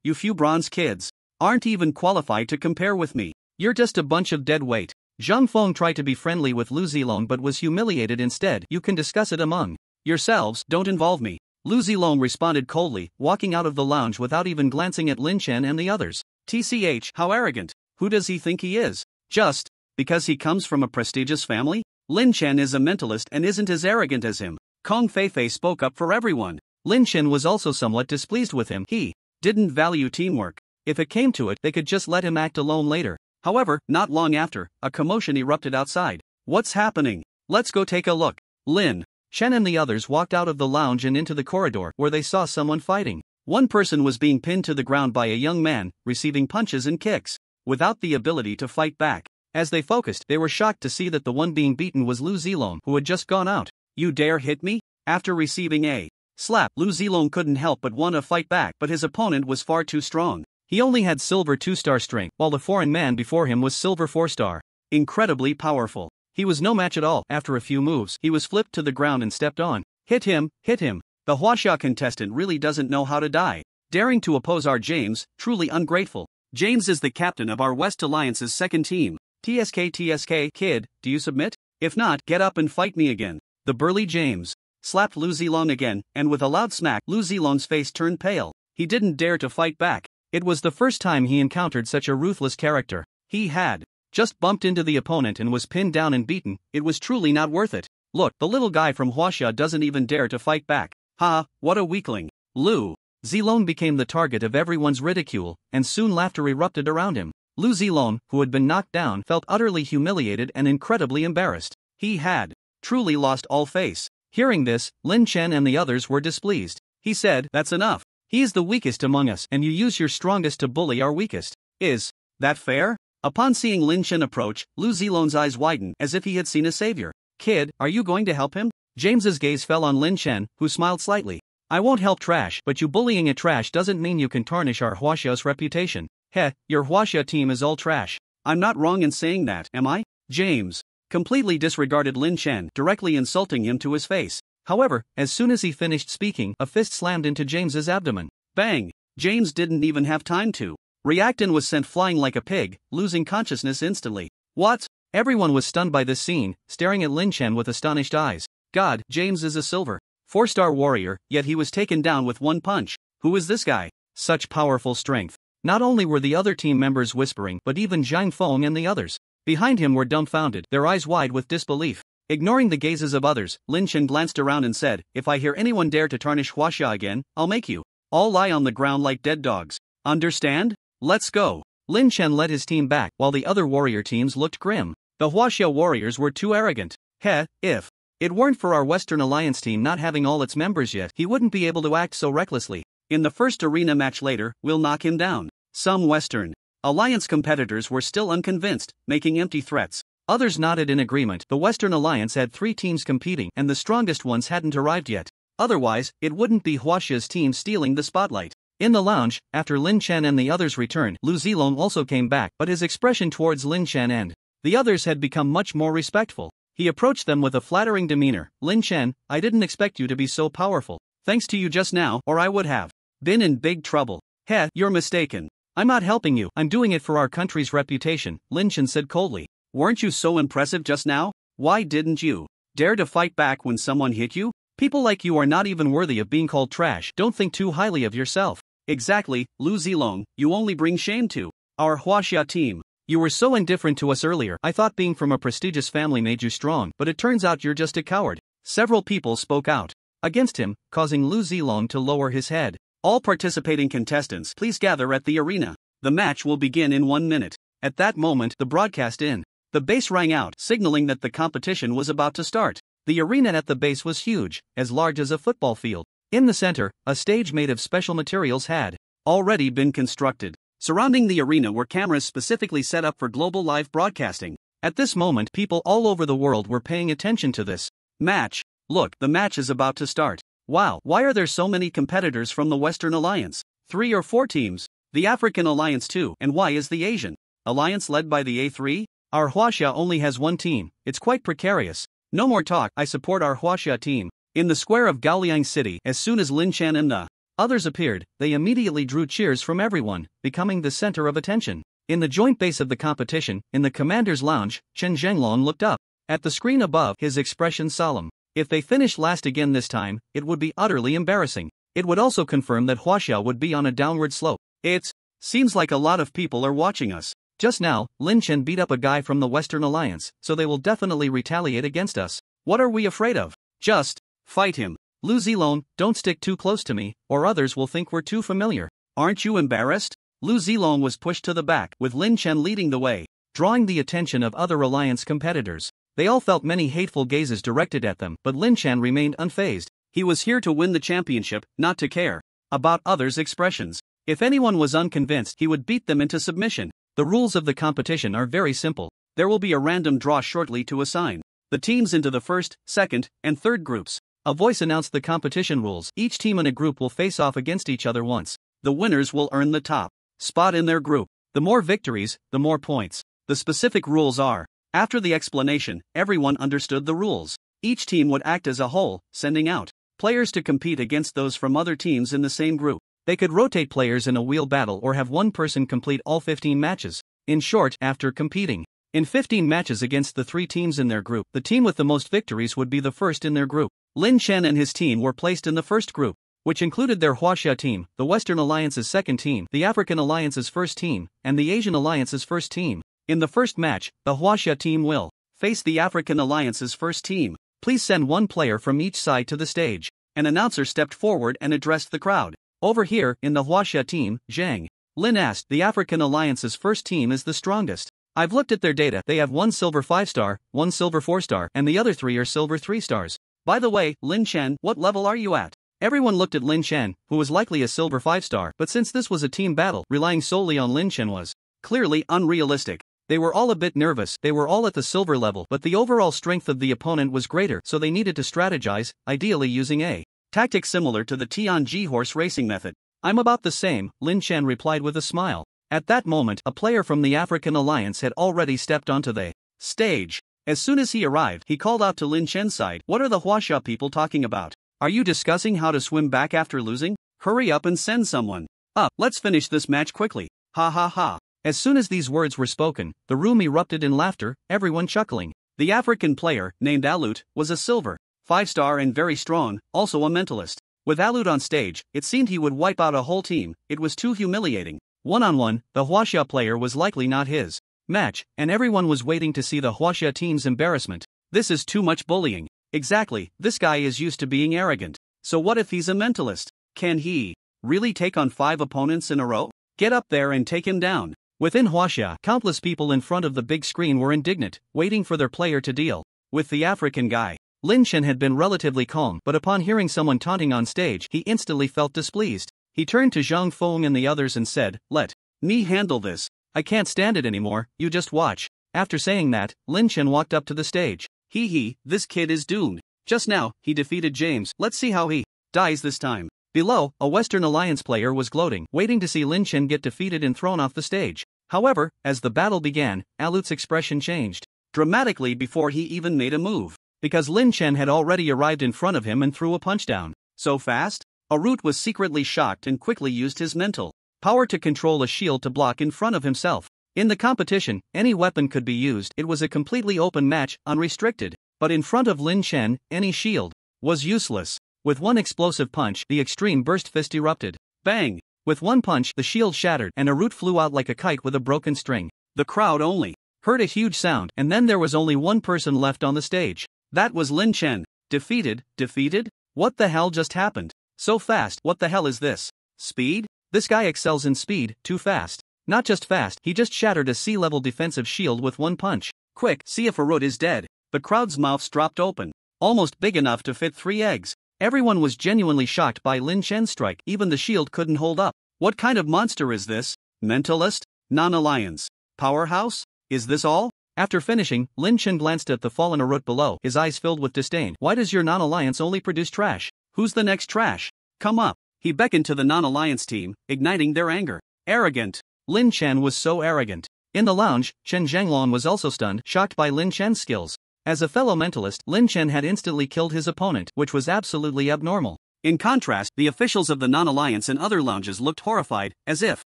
You few bronze kids aren't even qualified to compare with me. You're just a bunch of dead weight. Zhang Feng tried to be friendly with Lu Zilong but was humiliated instead. You can discuss it among yourselves, don't involve me. Lu Zilong responded coldly, walking out of the lounge without even glancing at Lin Chen and the others. TCH, how arrogant. Who does he think he is? Just because he comes from a prestigious family? Lin Chen is a mentalist and isn't as arrogant as him. Kong Feifei spoke up for everyone. Lin Chen was also somewhat displeased with him. He didn't value teamwork. If it came to it, they could just let him act alone later. However, not long after, a commotion erupted outside. What's happening? Let's go take a look. Lin Chen and the others walked out of the lounge and into the corridor, where they saw someone fighting. One person was being pinned to the ground by a young man, receiving punches and kicks, without the ability to fight back. As they focused, they were shocked to see that the one being beaten was Lu Zilong, who had just gone out. You dare hit me? After receiving a slap, Lu Zilong couldn't help but want to fight back, but his opponent was far too strong. He only had silver 2-star strength, while the foreign man before him was silver 4-star. Incredibly powerful. He was no match at all. After a few moves, he was flipped to the ground and stepped on. Hit him, hit him. The Huaxia contestant really doesn't know how to die. Daring to oppose our James, truly ungrateful. James is the captain of our West Alliance's second team. TSK, kid, do you submit? If not, get up and fight me again. The burly James slapped Lu Zilong again, and with a loud smack, Lu Zilong's face turned pale. He didn't dare to fight back. It was the first time he encountered such a ruthless character. He had just bumped into the opponent and was pinned down and beaten. It was truly not worth it. Look, the little guy from Huaxia doesn't even dare to fight back. Ha, what a weakling. Lu Zilong became the target of everyone's ridicule, and soon laughter erupted around him. Lu Zilong, who had been knocked down, felt utterly humiliated and incredibly embarrassed. He had truly lost all face. Hearing this, Lin Chen and the others were displeased. He said, that's enough. He is the weakest among us, and you use your strongest to bully our weakest. Is that fair? Upon seeing Lin Chen approach, Lu Zilong's eyes widened as if he had seen a savior. Kid, are you going to help him? James's gaze fell on Lin Chen, who smiled slightly. I won't help trash, but you bullying a trash doesn't mean you can tarnish our Huaxia's reputation. Heh, your Huaxia team is all trash. I'm not wrong in saying that, am I? James completely disregarded Lin Chen, directly insulting him to his face. However, as soon as he finished speaking, a fist slammed into James's abdomen. Bang! James didn't even have time to react and was sent flying like a pig, losing consciousness instantly. What? Everyone was stunned by this scene, staring at Lin Chen with astonished eyes. God, James is a silver 4-star warrior, yet he was taken down with one punch. Who is this guy? Such powerful strength. Not only were the other team members whispering, but even Zhang Feng and the others behind him were dumbfounded, their eyes wide with disbelief. Ignoring the gazes of others, Lin Chen glanced around and said, if I hear anyone dare to tarnish Huaxia again, I'll make you all lie on the ground like dead dogs. Understand? Let's go. Lin Chen led his team back, while the other warrior teams looked grim. The Huaxia warriors were too arrogant. Heh, if it weren't for our Western Alliance team not having all its members yet, he wouldn't be able to act so recklessly. In the first arena match later, we'll knock him down. Some Western Alliance competitors were still unconvinced, making empty threats. Others nodded in agreement. The Western Alliance had 3 teams competing, and the strongest ones hadn't arrived yet. Otherwise, it wouldn't be Huaxia's team stealing the spotlight. In the lounge, after Lin Chen and the others returned, Lu Zilong also came back, but his expression towards Lin Chen and the others had become much more respectful. He approached them with a flattering demeanor. Lin Chen, I didn't expect you to be so powerful. Thanks to you just now, or I would have been in big trouble. Heh, you're mistaken. I'm not helping you, I'm doing it for our country's reputation, Lin Chen said coldly. Weren't you so impressive just now? Why didn't you dare to fight back when someone hit you? People like you are not even worthy of being called trash. Don't think too highly of yourself. Exactly, Lu Zilong, you only bring shame to our Huaxia team. You were so indifferent to us earlier. I thought being from a prestigious family made you strong, but it turns out you're just a coward. Several people spoke out against him, causing Lu Zilong to lower his head. All participating contestants, please gather at the arena. The match will begin in 1 minute. At that moment, the broadcast in the base rang out, signaling that the competition was about to start. The arena at the base was huge, as large as a football field. In the center, a stage made of special materials had already been constructed. Surrounding the arena were cameras specifically set up for global live broadcasting. At this moment, people all over the world were paying attention to this match. Look, the match is about to start. Wow, why are there so many competitors from the Western Alliance? 3 or 4 teams. The African Alliance too, and why is the Asian Alliance led by the A3? Our Huaxia only has 1 team. It's quite precarious. No more talk, I support our Huaxia team. In the square of Gaoliang City, as soon as Lin Chen and the others appeared, they immediately drew cheers from everyone, becoming the center of attention. In the joint base of the competition, in the commander's lounge, Chen Zhenglong looked up at the screen above, his expression solemn. If they finished last again this time, it would be utterly embarrassing. It would also confirm that Huaxia would be on a downward slope. It seems like a lot of people are watching us. Just now, Lin Chen beat up a guy from the Western Alliance, so they will definitely retaliate against us. What are we afraid of? Just fight him. Lu Zilong, don't stick too close to me, or others will think we're too familiar. Aren't you embarrassed? Lu Zilong was pushed to the back, with Lin Chen leading the way, drawing the attention of other Alliance competitors. They all felt many hateful gazes directed at them, but Lin Chen remained unfazed. He was here to win the championship, not to care about others' expressions. If anyone was unconvinced, he would beat them into submission. The rules of the competition are very simple. There will be a random draw shortly to assign the teams into the first, second, and third groups. A voice announced the competition rules. Each team in a group will face off against each other once. The winners will earn the top spot in their group. The more victories, the more points. The specific rules are. After the explanation, everyone understood the rules. Each team would act as a whole, sending out players to compete against those from other teams in the same group. They could rotate players in a wheel battle or have one person complete all 15 matches. In short, after competing in 15 matches against the 3 teams in their group, the team with the most victories would be the first in their group. Lin Chen and his team were placed in the first group, which included their Huaxia team, the Western Alliance's second team, the African Alliance's first team, and the Asian Alliance's first team. In the first match, the Huaxia team will face the African Alliance's first team. Please send 1 player from each side to the stage. An announcer stepped forward and addressed the crowd. Over here, in the Huaxia team, Zhang Lin asked, the African Alliance's first team is the strongest. I've looked at their data. They have 1 silver 5-star, 1 silver 4-star, and the other 3 are silver 3 stars. By the way, Lin Chen, what level are you at? Everyone looked at Lin Chen, who was likely a silver 5-star, but since this was a team battle, relying solely on Lin Chen was clearly unrealistic. They were all a bit nervous. They were all at the silver level, but the overall strength of the opponent was greater, so they needed to strategize, ideally using a tactic similar to the Tianji horse racing method. I'm about the same, Lin Chen replied with a smile. At that moment, a player from the African Alliance had already stepped onto the stage. As soon as he arrived, he called out to Lin Chen's side, what are the Huaxia people talking about? Are you discussing how to swim back after losing? Hurry up and send someone up. Let's finish this match quickly. Ha ha ha. As soon as these words were spoken, the room erupted in laughter, everyone chuckling. The African player, named Alut, was a silver 5-star and very strong, also a mentalist. With Alut on stage, it seemed he would wipe out a whole team. It was too humiliating. One-on-one, the Huaxia player was likely not his match, and everyone was waiting to see the Huaxia team's embarrassment. This is too much bullying. Exactly, this guy is used to being arrogant. So what if he's a mentalist? Can he really take on 5 opponents in a row? Get up there and take him down. Within Huaxia, countless people in front of the big screen were indignant, waiting for their player to deal with the African guy. Lin Chen had been relatively calm, but upon hearing someone taunting on stage, he instantly felt displeased. He turned to Zhang Feng and the others and said, let me handle this. I can't stand it anymore, you just watch. After saying that, Lin Chen walked up to the stage. This kid is doomed. Just now, he defeated James. Let's see how he dies this time. Below, a Western Alliance player was gloating, waiting to see Lin Chen get defeated and thrown off the stage. However, as the battle began, Alut's expression changed dramatically before he even made a move, because Lin Chen had already arrived in front of him and threw a punch down. So fast? Alut was secretly shocked and quickly used his mental power to control a shield to block in front of himself. In the competition, any weapon could be used. It was a completely open match, unrestricted. But in front of Lin Chen, any shield was useless. With one explosive punch, the extreme burst fist erupted. Bang! With one punch, the shield shattered and a root flew out like a kite with a broken string. The crowd only heard a huge sound, and then there was only one person left on the stage. That was Lin Chen. Defeated? What the hell just happened? So fast, what the hell is this? Speed? This guy excels in speed, too fast. Not just fast, he just shattered a sea-level defensive shield with one punch. Quick, see if Arut is dead. The crowd's mouths dropped open, almost big enough to fit 3 eggs. Everyone was genuinely shocked by Lin Chen's strike. Even the shield couldn't hold up. What kind of monster is this? Mentalist? Non-alliance? Powerhouse? Is this all? After finishing, Lin Chen glanced at the fallen Arut below, his eyes filled with disdain. Why does your non-alliance only produce trash? Who's the next trash? Come up. He beckoned to the non-alliance team, igniting their anger. Arrogant. Lin Chen was so arrogant. In the lounge, Chen Zhanglong was also stunned, shocked by Lin Chen's skills. As a fellow mentalist, Lin Chen had instantly killed his opponent, which was absolutely abnormal. In contrast, the officials of the non-alliance and other lounges looked horrified, as if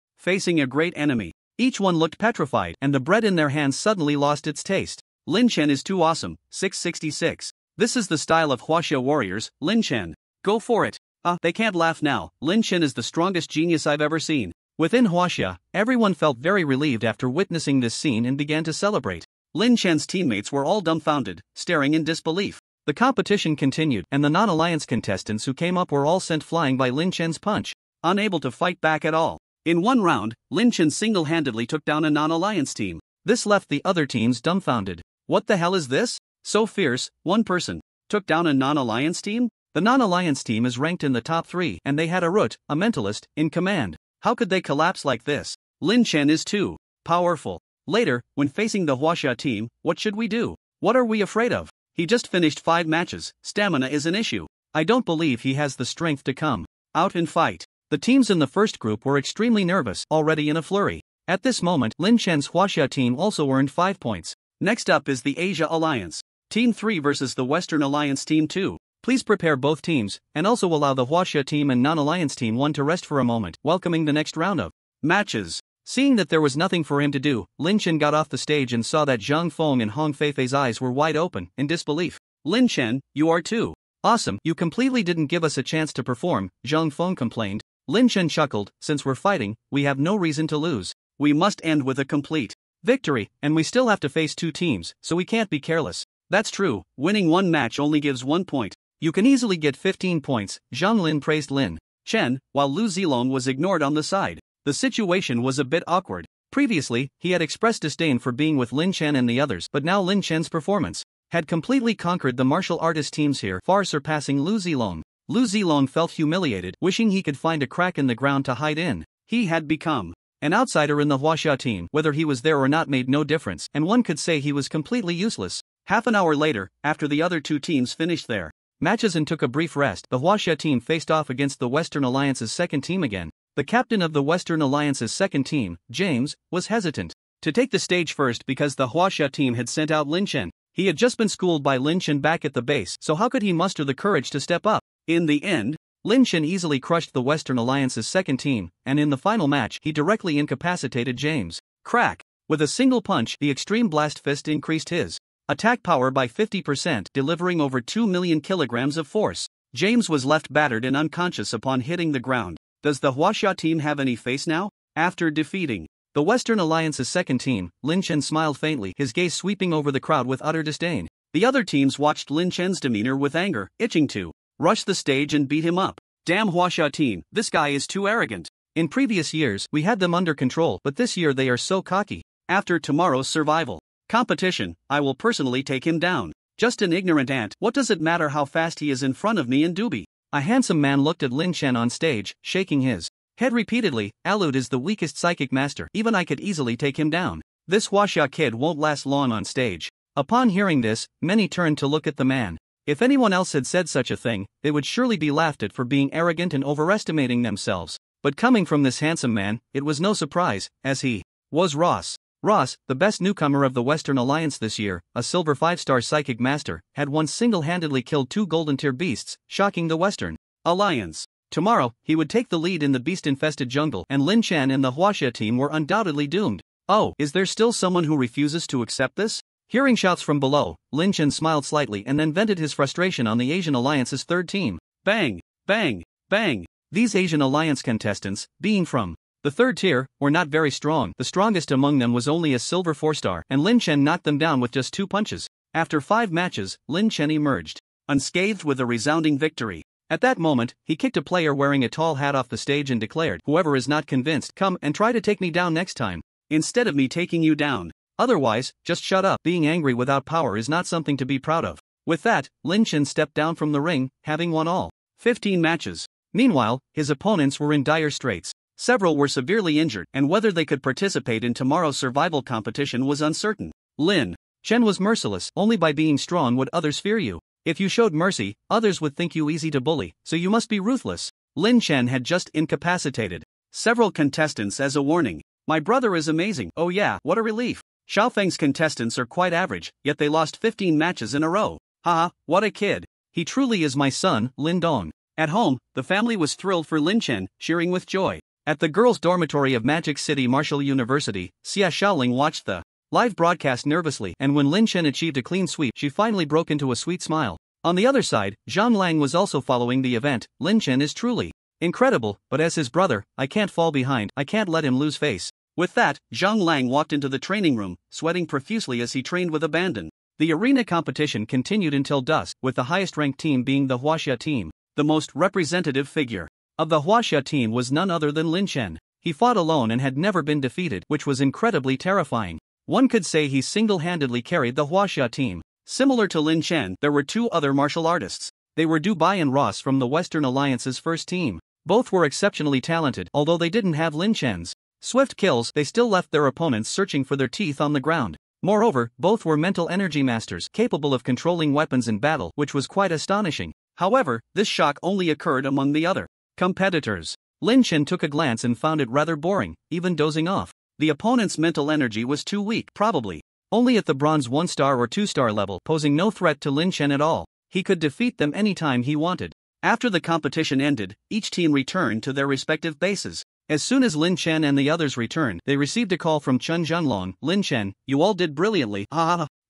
facing a great enemy. Each one looked petrified, and the bread in their hands suddenly lost its taste. Lin Chen is too awesome. 666. This is the style of Huaxia warriors, Lin Chen. Go for it. They can't laugh now. Lin Chen is the strongest genius I've ever seen. Within Huaxia, everyone felt very relieved after witnessing this scene and began to celebrate. Lin Chen's teammates were all dumbfounded, staring in disbelief. The competition continued, and the non-alliance contestants who came up were all sent flying by Lin Chen's punch, unable to fight back at all. In one round, Lin Chen single-handedly took down a non-alliance team. This left the other teams dumbfounded. What the hell is this? So fierce, one person took down a non-alliance team? The non-alliance team is ranked in the top 3, and they had Arut, a mentalist, in command. How could they collapse like this? Lin Chen is too powerful. Later, when facing the Huaxia team, what should we do? What are we afraid of? He just finished 5 matches, stamina is an issue. I don't believe he has the strength to come out and fight. The teams in the first group were extremely nervous, already in a flurry. At this moment, Lin Chen's Huaxia team also earned 5 points. Next up is the Asia Alliance. Team 3 versus the Western Alliance Team 2. Please prepare both teams, and also allow the Huaxia team and non-alliance team 1 to rest for a moment, welcoming the next round of matches. Seeing that there was nothing for him to do, Lin Chen got off the stage and saw that Zhang Feng and Hong Feifei's eyes were wide open, in disbelief. Lin Chen, you are too awesome. You completely didn't give us a chance to perform, Zhang Feng complained. Lin Chen chuckled, since we're fighting, we have no reason to lose. We must end with a complete victory, and we still have to face 2 teams, so we can't be careless. That's true, winning 1 match only gives 1 point. You can easily get 15 points, Zhang Lin praised Lin Chen, while Lu Zilong was ignored on the side. The situation was a bit awkward. Previously, he had expressed disdain for being with Lin Chen and the others, but now Lin Chen's performance had completely conquered the martial artist teams here, far surpassing Lu Zilong. Lu Zilong felt humiliated, wishing he could find a crack in the ground to hide in. He had become an outsider in the Huaxia team. Whether he was there or not made no difference, and one could say he was completely useless. Half an hour later, after the other 2 teams finished their matches and took a brief rest, the Huaxia team faced off against the Western Alliance's second team again. The captain of the Western Alliance's second team, James, was hesitant to take the stage first because the Huaxia team had sent out Lin Chen. He had just been schooled by Lin Chen back at the base, so how could he muster the courage to step up? In the end, Lin Chen easily crushed the Western Alliance's second team, and in the final match he directly incapacitated James. Crack! With a single punch, the Extreme Blast Fist increased his attack power by 50%, delivering over 2 million kilograms of force. James was left battered and unconscious upon hitting the ground. Does the Huaxia team have any face now? After defeating the Western Alliance's second team, Lin Chen smiled faintly, his gaze sweeping over the crowd with utter disdain. The other teams watched Lin Chen's demeanor with anger, itching to rush the stage and beat him up. Damn Huaxia team, this guy is too arrogant. In previous years, we had them under control, but this year they are so cocky. After tomorrow's survival competition, I will personally take him down. Just an ignorant ant, what does it matter how fast he is in front of me and Doobie? A handsome man looked at Lin Chen on stage, shaking his head repeatedly. Alud is the weakest psychic master, even I could easily take him down. This Huaxia kid won't last long on stage. Upon hearing this, many turned to look at the man. If anyone else had said such a thing, they would surely be laughed at for being arrogant and overestimating themselves. But coming from this handsome man, it was no surprise, as he was Ross. Ross, the best newcomer of the Western Alliance this year, a silver 5-star psychic master, had once single-handedly killed 2 golden-tier beasts, shocking the Western Alliance. Tomorrow, he would take the lead in the beast-infested jungle, and Lin Chen and the Huaxia team were undoubtedly doomed. Oh, is there still someone who refuses to accept this? Hearing shouts from below, Lin Chen smiled slightly and then vented his frustration on the Asian Alliance's third team. Bang! Bang! Bang! These Asian Alliance contestants, being from the third tier, were not very strong. The strongest among them was only a silver 4-star, and Lin Chen knocked them down with just 2 punches. After 5 matches, Lin Chen emerged unscathed with a resounding victory. At that moment, he kicked a player wearing a tall hat off the stage and declared, "Whoever is not convinced, come and try to take me down next time, instead of me taking you down. Otherwise, just shut up." Being angry without power is not something to be proud of. With that, Lin Chen stepped down from the ring, having won all 15 matches. Meanwhile, his opponents were in dire straits. Several were severely injured, and whether they could participate in tomorrow's survival competition was uncertain. Lin Chen was merciless. Only by being strong would others fear you. If you showed mercy, others would think you easy to bully, so you must be ruthless. Lin Chen had just incapacitated several contestants as a warning. "My brother is amazing. Oh yeah, what a relief." Xiaofeng's contestants are quite average, yet they lost 15 matches in a row. Haha, what a kid. "He truly is my son, Lin Dong." At home, the family was thrilled for Lin Chen, cheering with joy. At the girls' dormitory of Magic City Martial University, Xia Xiaoling watched the live broadcast nervously, and when Lin Chen achieved a clean sweep, she finally broke into a sweet smile. On the other side, Zhang Lang was also following the event. "Lin Chen is truly incredible, but as his brother, I can't fall behind. I can't let him lose face." With that, Zhang Lang walked into the training room, sweating profusely as he trained with abandon. The arena competition continued until dusk, with the highest-ranked team being the Huaxia team. The most representative figure of the Huaxia team was none other than Lin Chen. He fought alone and had never been defeated, which was incredibly terrifying. One could say he single-handedly carried the Huaxia team. Similar to Lin Chen, there were 2 other martial artists. They were Dubai and Ross from the Western Alliance's first team. Both were exceptionally talented, although they didn't have Lin Chen's swift kills. They still left their opponents searching for their teeth on the ground. Moreover, both were mental energy masters, capable of controlling weapons in battle, which was quite astonishing. However, this shock only occurred among the other competitors. Lin Chen took a glance and found it rather boring, even dozing off. The opponent's mental energy was too weak, probably only at the bronze 1-star or 2-star level, posing no threat to Lin Chen at all. He could defeat them anytime he wanted. After the competition ended, each team returned to their respective bases. As soon as Lin Chen and the others returned, they received a call from Chen Zhenlong. "Lin Chen, you all did brilliantly.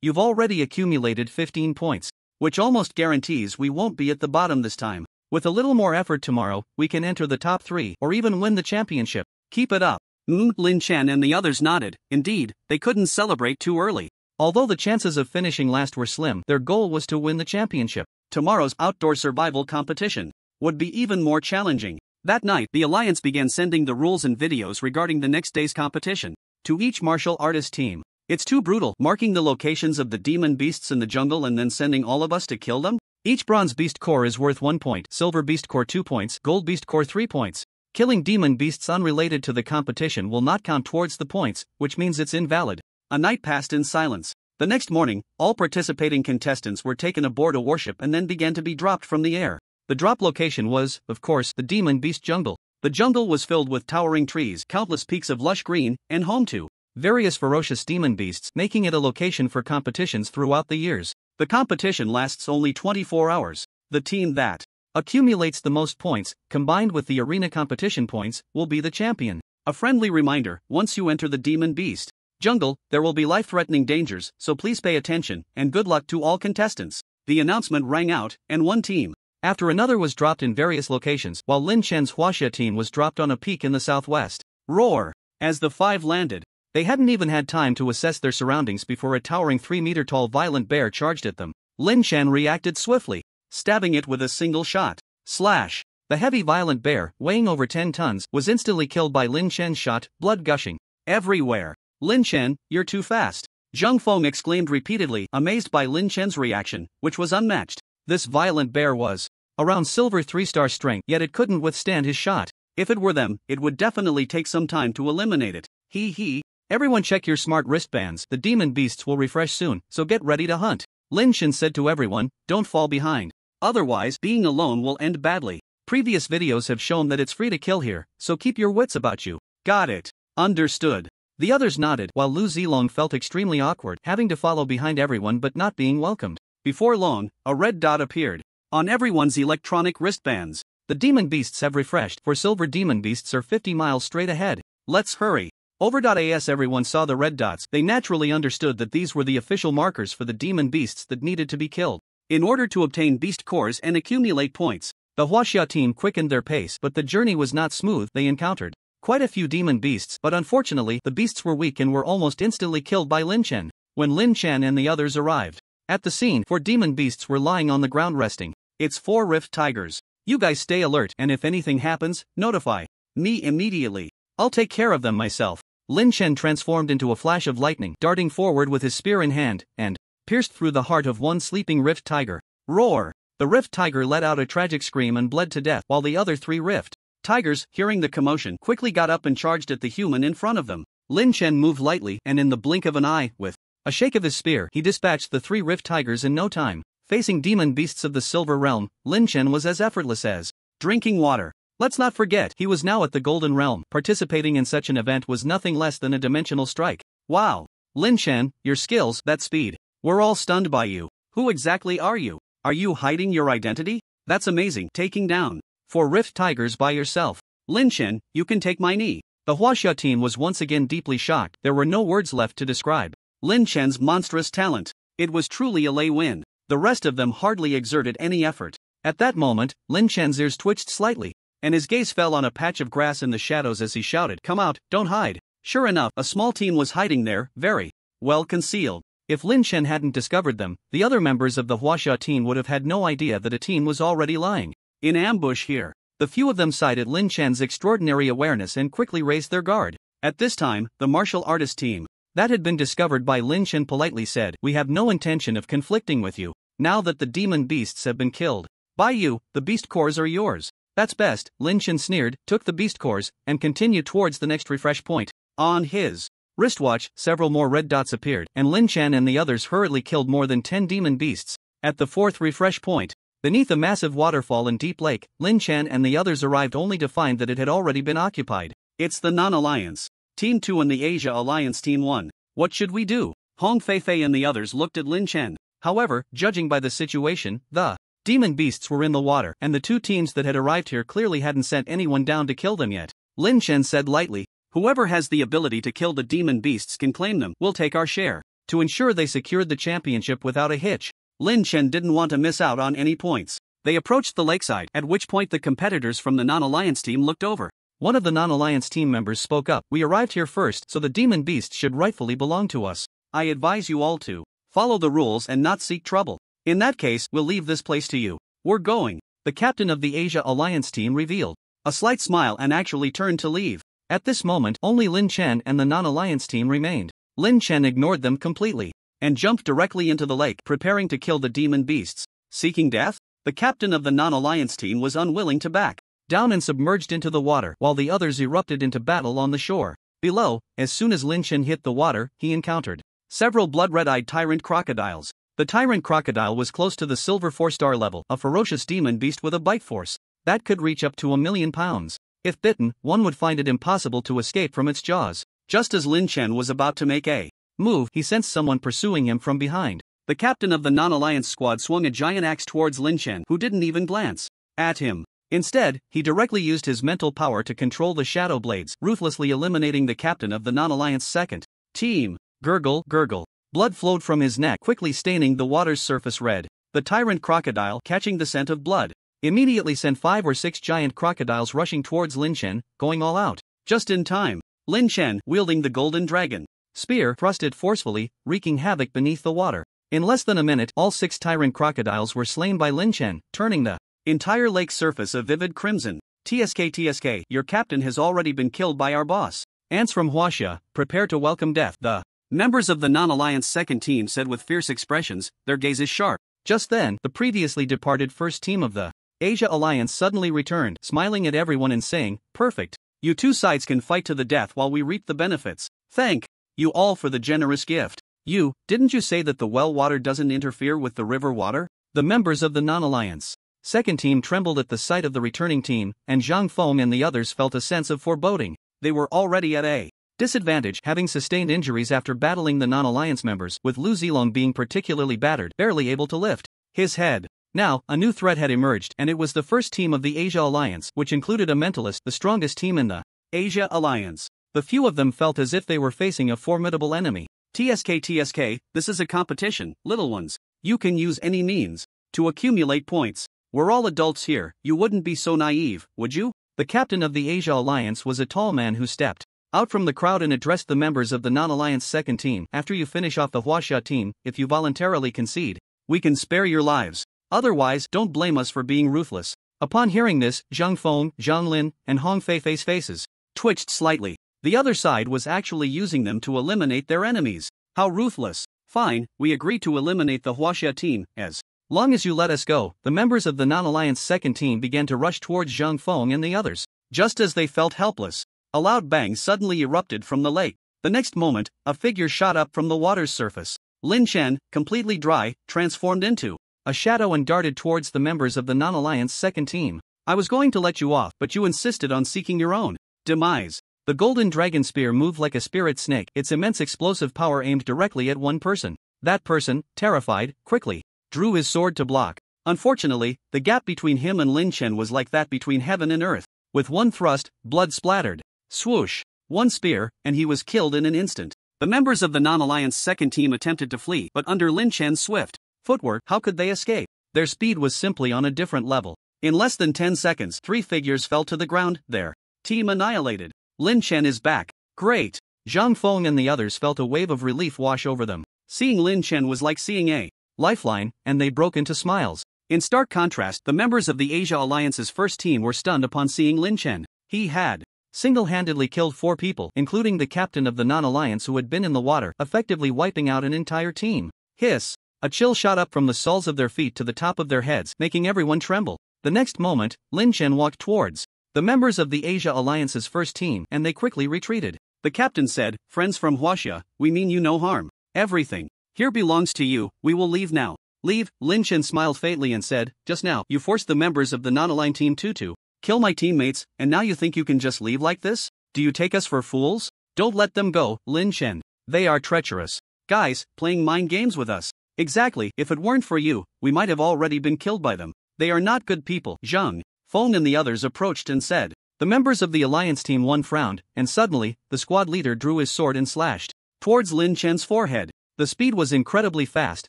You've already accumulated 15 points, which almost guarantees we won't be at the bottom this time. With a little more effort tomorrow, we can enter the top 3, or even win the championship. Keep it up." Lin Chen and the others nodded. Indeed, they couldn't celebrate too early. Although the chances of finishing last were slim, their goal was to win the championship. Tomorrow's outdoor survival competition would be even more challenging. That night, the Alliance began sending the rules and videos regarding the next day's competition to each martial artist team. "It's too brutal, marking the locations of the demon beasts in the jungle and then sending all of us to kill them. Each bronze beast core is worth 1 point, silver beast core 2 points, gold beast core 3 points. Killing demon beasts unrelated to the competition will not count towards the points, which means it's invalid." A night passed in silence. The next morning, all participating contestants were taken aboard a warship and then began to be dropped from the air. The drop location was, of course, the demon beast jungle. The jungle was filled with towering trees, countless peaks of lush green, and home to various ferocious demon beasts, making it a location for competitions throughout the years. The competition lasts only 24 hours. The team that accumulates the most points, combined with the arena competition points, will be the champion. A friendly reminder: once you enter the demon beast jungle, there will be life-threatening dangers, so please pay attention, and good luck to all contestants. The announcement rang out, and one team after another was dropped in various locations, while Lin Chen's Huaxia team was dropped on a peak in the southwest. Roar! As the 5 landed, they hadn't even had time to assess their surroundings before a towering 3-meter-tall violent bear charged at them. Lin Chen reacted swiftly, stabbing it with a single shot. Slash! The heavy violent bear, weighing over 10 tons, was instantly killed by Lin Chen's shot, blood gushing everywhere. "Lin Chen, you're too fast," Zhang Feng exclaimed repeatedly, amazed by Lin Chen's reaction, which was unmatched. This violent bear was around silver 3-star strength, yet it couldn't withstand his shot. If it were them, it would definitely take some time to eliminate it. He. "Everyone check your smart wristbands. The demon beasts will refresh soon, so get ready to hunt." Lin Chen said to everyone, "Don't fall behind. Otherwise, being alone will end badly. Previous videos have shown that it's free to kill here, so keep your wits about you." "Got it. Understood." The others nodded, while Lu Zilong felt extremely awkward, having to follow behind everyone but not being welcomed. Before long, a red dot appeared on everyone's electronic wristbands. "The demon beasts have refreshed, for silver demon beasts are 50 miles straight ahead. Let's hurry." Over.as everyone saw the red dots. They naturally understood that these were the official markers for the demon beasts that needed to be killed. In order to obtain beast cores and accumulate points, the Huaxia team quickened their pace, but the journey was not smooth. They encountered quite a few demon beasts, but unfortunately the beasts were weak and were almost instantly killed by Lin Chen. When Lin Chen and the others arrived at the scene, 4 demon beasts were lying on the ground resting. It's 4 rift tigers. You guys stay alert, and if anything happens, notify me immediately. I'll take care of them myself. Lin Chen transformed into a flash of lightning, darting forward with his spear in hand, and pierced through the heart of one sleeping rift tiger. Roar! The rift tiger let out a tragic scream and bled to death, while the other 3 rift tigers, hearing the commotion, quickly got up and charged at the human in front of them. Lin Chen moved lightly, and in the blink of an eye, with a shake of his spear, he dispatched the 3 rift tigers in no time. Facing demon beasts of the Silver Realm, Lin Chen was as effortless as drinking water. Let's not forget, he was now at the Golden Realm. Participating in such an event was nothing less than a dimensional strike. Wow! Lin Chen, your skills, that speed. We're all stunned by you. Who exactly are you? Are you hiding your identity? That's amazing. Taking down 4 rift tigers by yourself. Lin Chen, you can take my knee. The Huaxia team was once again deeply shocked. There were no words left to describe Lin Chen's monstrous talent. It was truly a lay win. The rest of them hardly exerted any effort. At that moment, Lin Chen's ears twitched slightly, and his gaze fell on a patch of grass in the shadows as he shouted, "Come out, don't hide." Sure enough, a small team was hiding there, very well concealed. If Lin Chen hadn't discovered them, the other members of the Huaxia team would have had no idea that a team was already lying in ambush here. The few of them cited Lin Chen's extraordinary awareness and quickly raised their guard. At this time, the martial artist team that had been discovered by Lin Chen politely said, "We have no intention of conflicting with you. Now that the demon beasts have been killed by you, the beast cores are yours." "That's best," Lin Chen sneered, took the beast cores, and continued towards the next refresh point. On his wristwatch, several more red dots appeared, and Lin Chen and the others hurriedly killed more than 10 demon beasts. At the 4th refresh point, beneath a massive waterfall and deep lake, Lin Chen and the others arrived only to find that it had already been occupied. "It's the Non-Alliance Team 2 and the Asia Alliance Team 1. What should we do?" Hong Feifei and the others looked at Lin Chen. However, judging by the situation, the demon beasts were in the water, and the 2 teams that had arrived here clearly hadn't sent anyone down to kill them yet. Lin Chen said lightly, "Whoever has the ability to kill the demon beasts can claim them. We'll take our share." To ensure they secured the championship without a hitch, Lin Chen didn't want to miss out on any points. They approached the lakeside, at which point the competitors from the Non-Alliance team looked over. One of the Non-Alliance team members spoke up, "We arrived here first, so the demon beasts should rightfully belong to us. I advise you all to follow the rules and not seek trouble. In that case, we'll leave this place to you." "We're going," the captain of the Asia Alliance team revealed. A slight smile and actually turned to leave. At this moment, only Lin Chen and the Non-Alliance team remained. Lin Chen ignored them completely and jumped directly into the lake, preparing to kill the demon beasts. Seeking death? The captain of the Non-Alliance team was unwilling to back down and submerged into the water, while the others erupted into battle on the shore. Below, as soon as Lin Chen hit the water, he encountered several blood-red-eyed tyrant crocodiles. The tyrant crocodile was close to the silver 4-star level, a ferocious demon beast with a bite force that could reach up to 1,000,000 pounds. If bitten, one would find it impossible to escape from its jaws. Just as Lin Chen was about to make a move, he sensed someone pursuing him from behind. The captain of the Non-Alliance squad swung a giant axe towards Lin Chen, who didn't even glance at him. Instead, he directly used his mental power to control the shadow blades, ruthlessly eliminating the captain of the Non-Alliance second team. Gurgle, gurgle. Blood flowed from his neck, quickly staining the water's surface red. The tyrant crocodile, catching the scent of blood, immediately sent 5 or 6 giant crocodiles rushing towards Lin Chen, going all out. Just in time, Lin Chen, wielding the golden dragon spear, thrust it forcefully, wreaking havoc beneath the water. In less than a minute, all 6 tyrant crocodiles were slain by Lin Chen, turning the entire lake surface a vivid crimson. TSK, your captain has already been killed by our boss. Ants from Huaxia, prepare to welcome death. The members of the Non-Alliance second team said with fierce expressions, their gazes sharp. Just then, the previously departed first team of the Asia Alliance suddenly returned, smiling at everyone and saying, "Perfect. You 2 sides can fight to the death while we reap the benefits. Thank you all for the generous gift." Didn't you say that the well water doesn't interfere with the river water?" The members of the Non-Alliance second team trembled at the sight of the returning team, and Zhang Feng and the others felt a sense of foreboding. They were already at a disadvantage, having sustained injuries after battling the Non-Alliance members, with Lu Zilong being particularly battered, barely able to lift his head. Now, a new threat had emerged, and it was the first team of the Asia Alliance, which included a mentalist, the strongest team in the Asia Alliance. The few of them felt as if they were facing a formidable enemy. TSK, this is a competition, little ones. You can use any means to accumulate points. We're all adults here, you wouldn't be so naive, would you? The captain of the Asia Alliance was a tall man who stepped out from the crowd and addressed the members of the non-alliance second team. After you finish off the Huaxia team, if you voluntarily concede, we can spare your lives. Otherwise, don't blame us for being ruthless. Upon hearing this, Zhang Feng, Zhang Lin, and Hong Fei's faces twitched slightly. The other side was actually using them to eliminate their enemies. How ruthless. Fine, we agree to eliminate the Huaxia team, as long as you let us go. The members of the non-alliance second team began to rush towards Zhang Feng and the others. Just as they felt helpless, a loud bang suddenly erupted from the lake. The next moment, a figure shot up from the water's surface. Lin Chen, completely dry, transformed into a shadow and darted towards the members of the non-alliance second team. I was going to let you off, but you insisted on seeking your own demise. The golden dragon spear moved like a spirit snake, its immense explosive power aimed directly at one person. That person, terrified, quickly drew his sword to block. Unfortunately, the gap between him and Lin Chen was like that between heaven and earth. With one thrust, blood splattered. Swoosh! One spear, and he was killed in an instant. The members of the non-alliance second team attempted to flee, but under Lin Chen's swift footwork, how could they escape? Their speed was simply on a different level. In less than 10 seconds, 3 figures fell to the ground. Their team annihilated. Lin Chen is back. Great! Zhang Feng and the others felt a wave of relief wash over them. Seeing Lin Chen was like seeing a lifeline, and they broke into smiles. In stark contrast, the members of the Asia Alliance's first team were stunned upon seeing Lin Chen. He had single-handedly killed 4 people, including the captain of the non-alliance who had been in the water, effectively wiping out an entire team. Hiss! A chill shot up from the soles of their feet to the top of their heads, making everyone tremble. The next moment, Lin Chen walked towards the members of the Asia Alliance's first team, and they quickly retreated. The captain said, "Friends from Huaxia, we mean you no harm. Everything here belongs to you, we will leave now." Leave? Lin Chen smiled faintly and said, "Just now, you forced the members of the non-aligned team to kill my teammates, and now you think you can just leave like this? Do you take us for fools? Don't let them go, Lin Chen. They are treacherous guys, playing mind games with us. Exactly, if it weren't for you, we might have already been killed by them. They are not good people." Zhang Feng and the others approached and said. The members of the alliance team 1 frowned, and suddenly, the squad leader drew his sword and slashed towards Lin Chen's forehead. The speed was incredibly fast,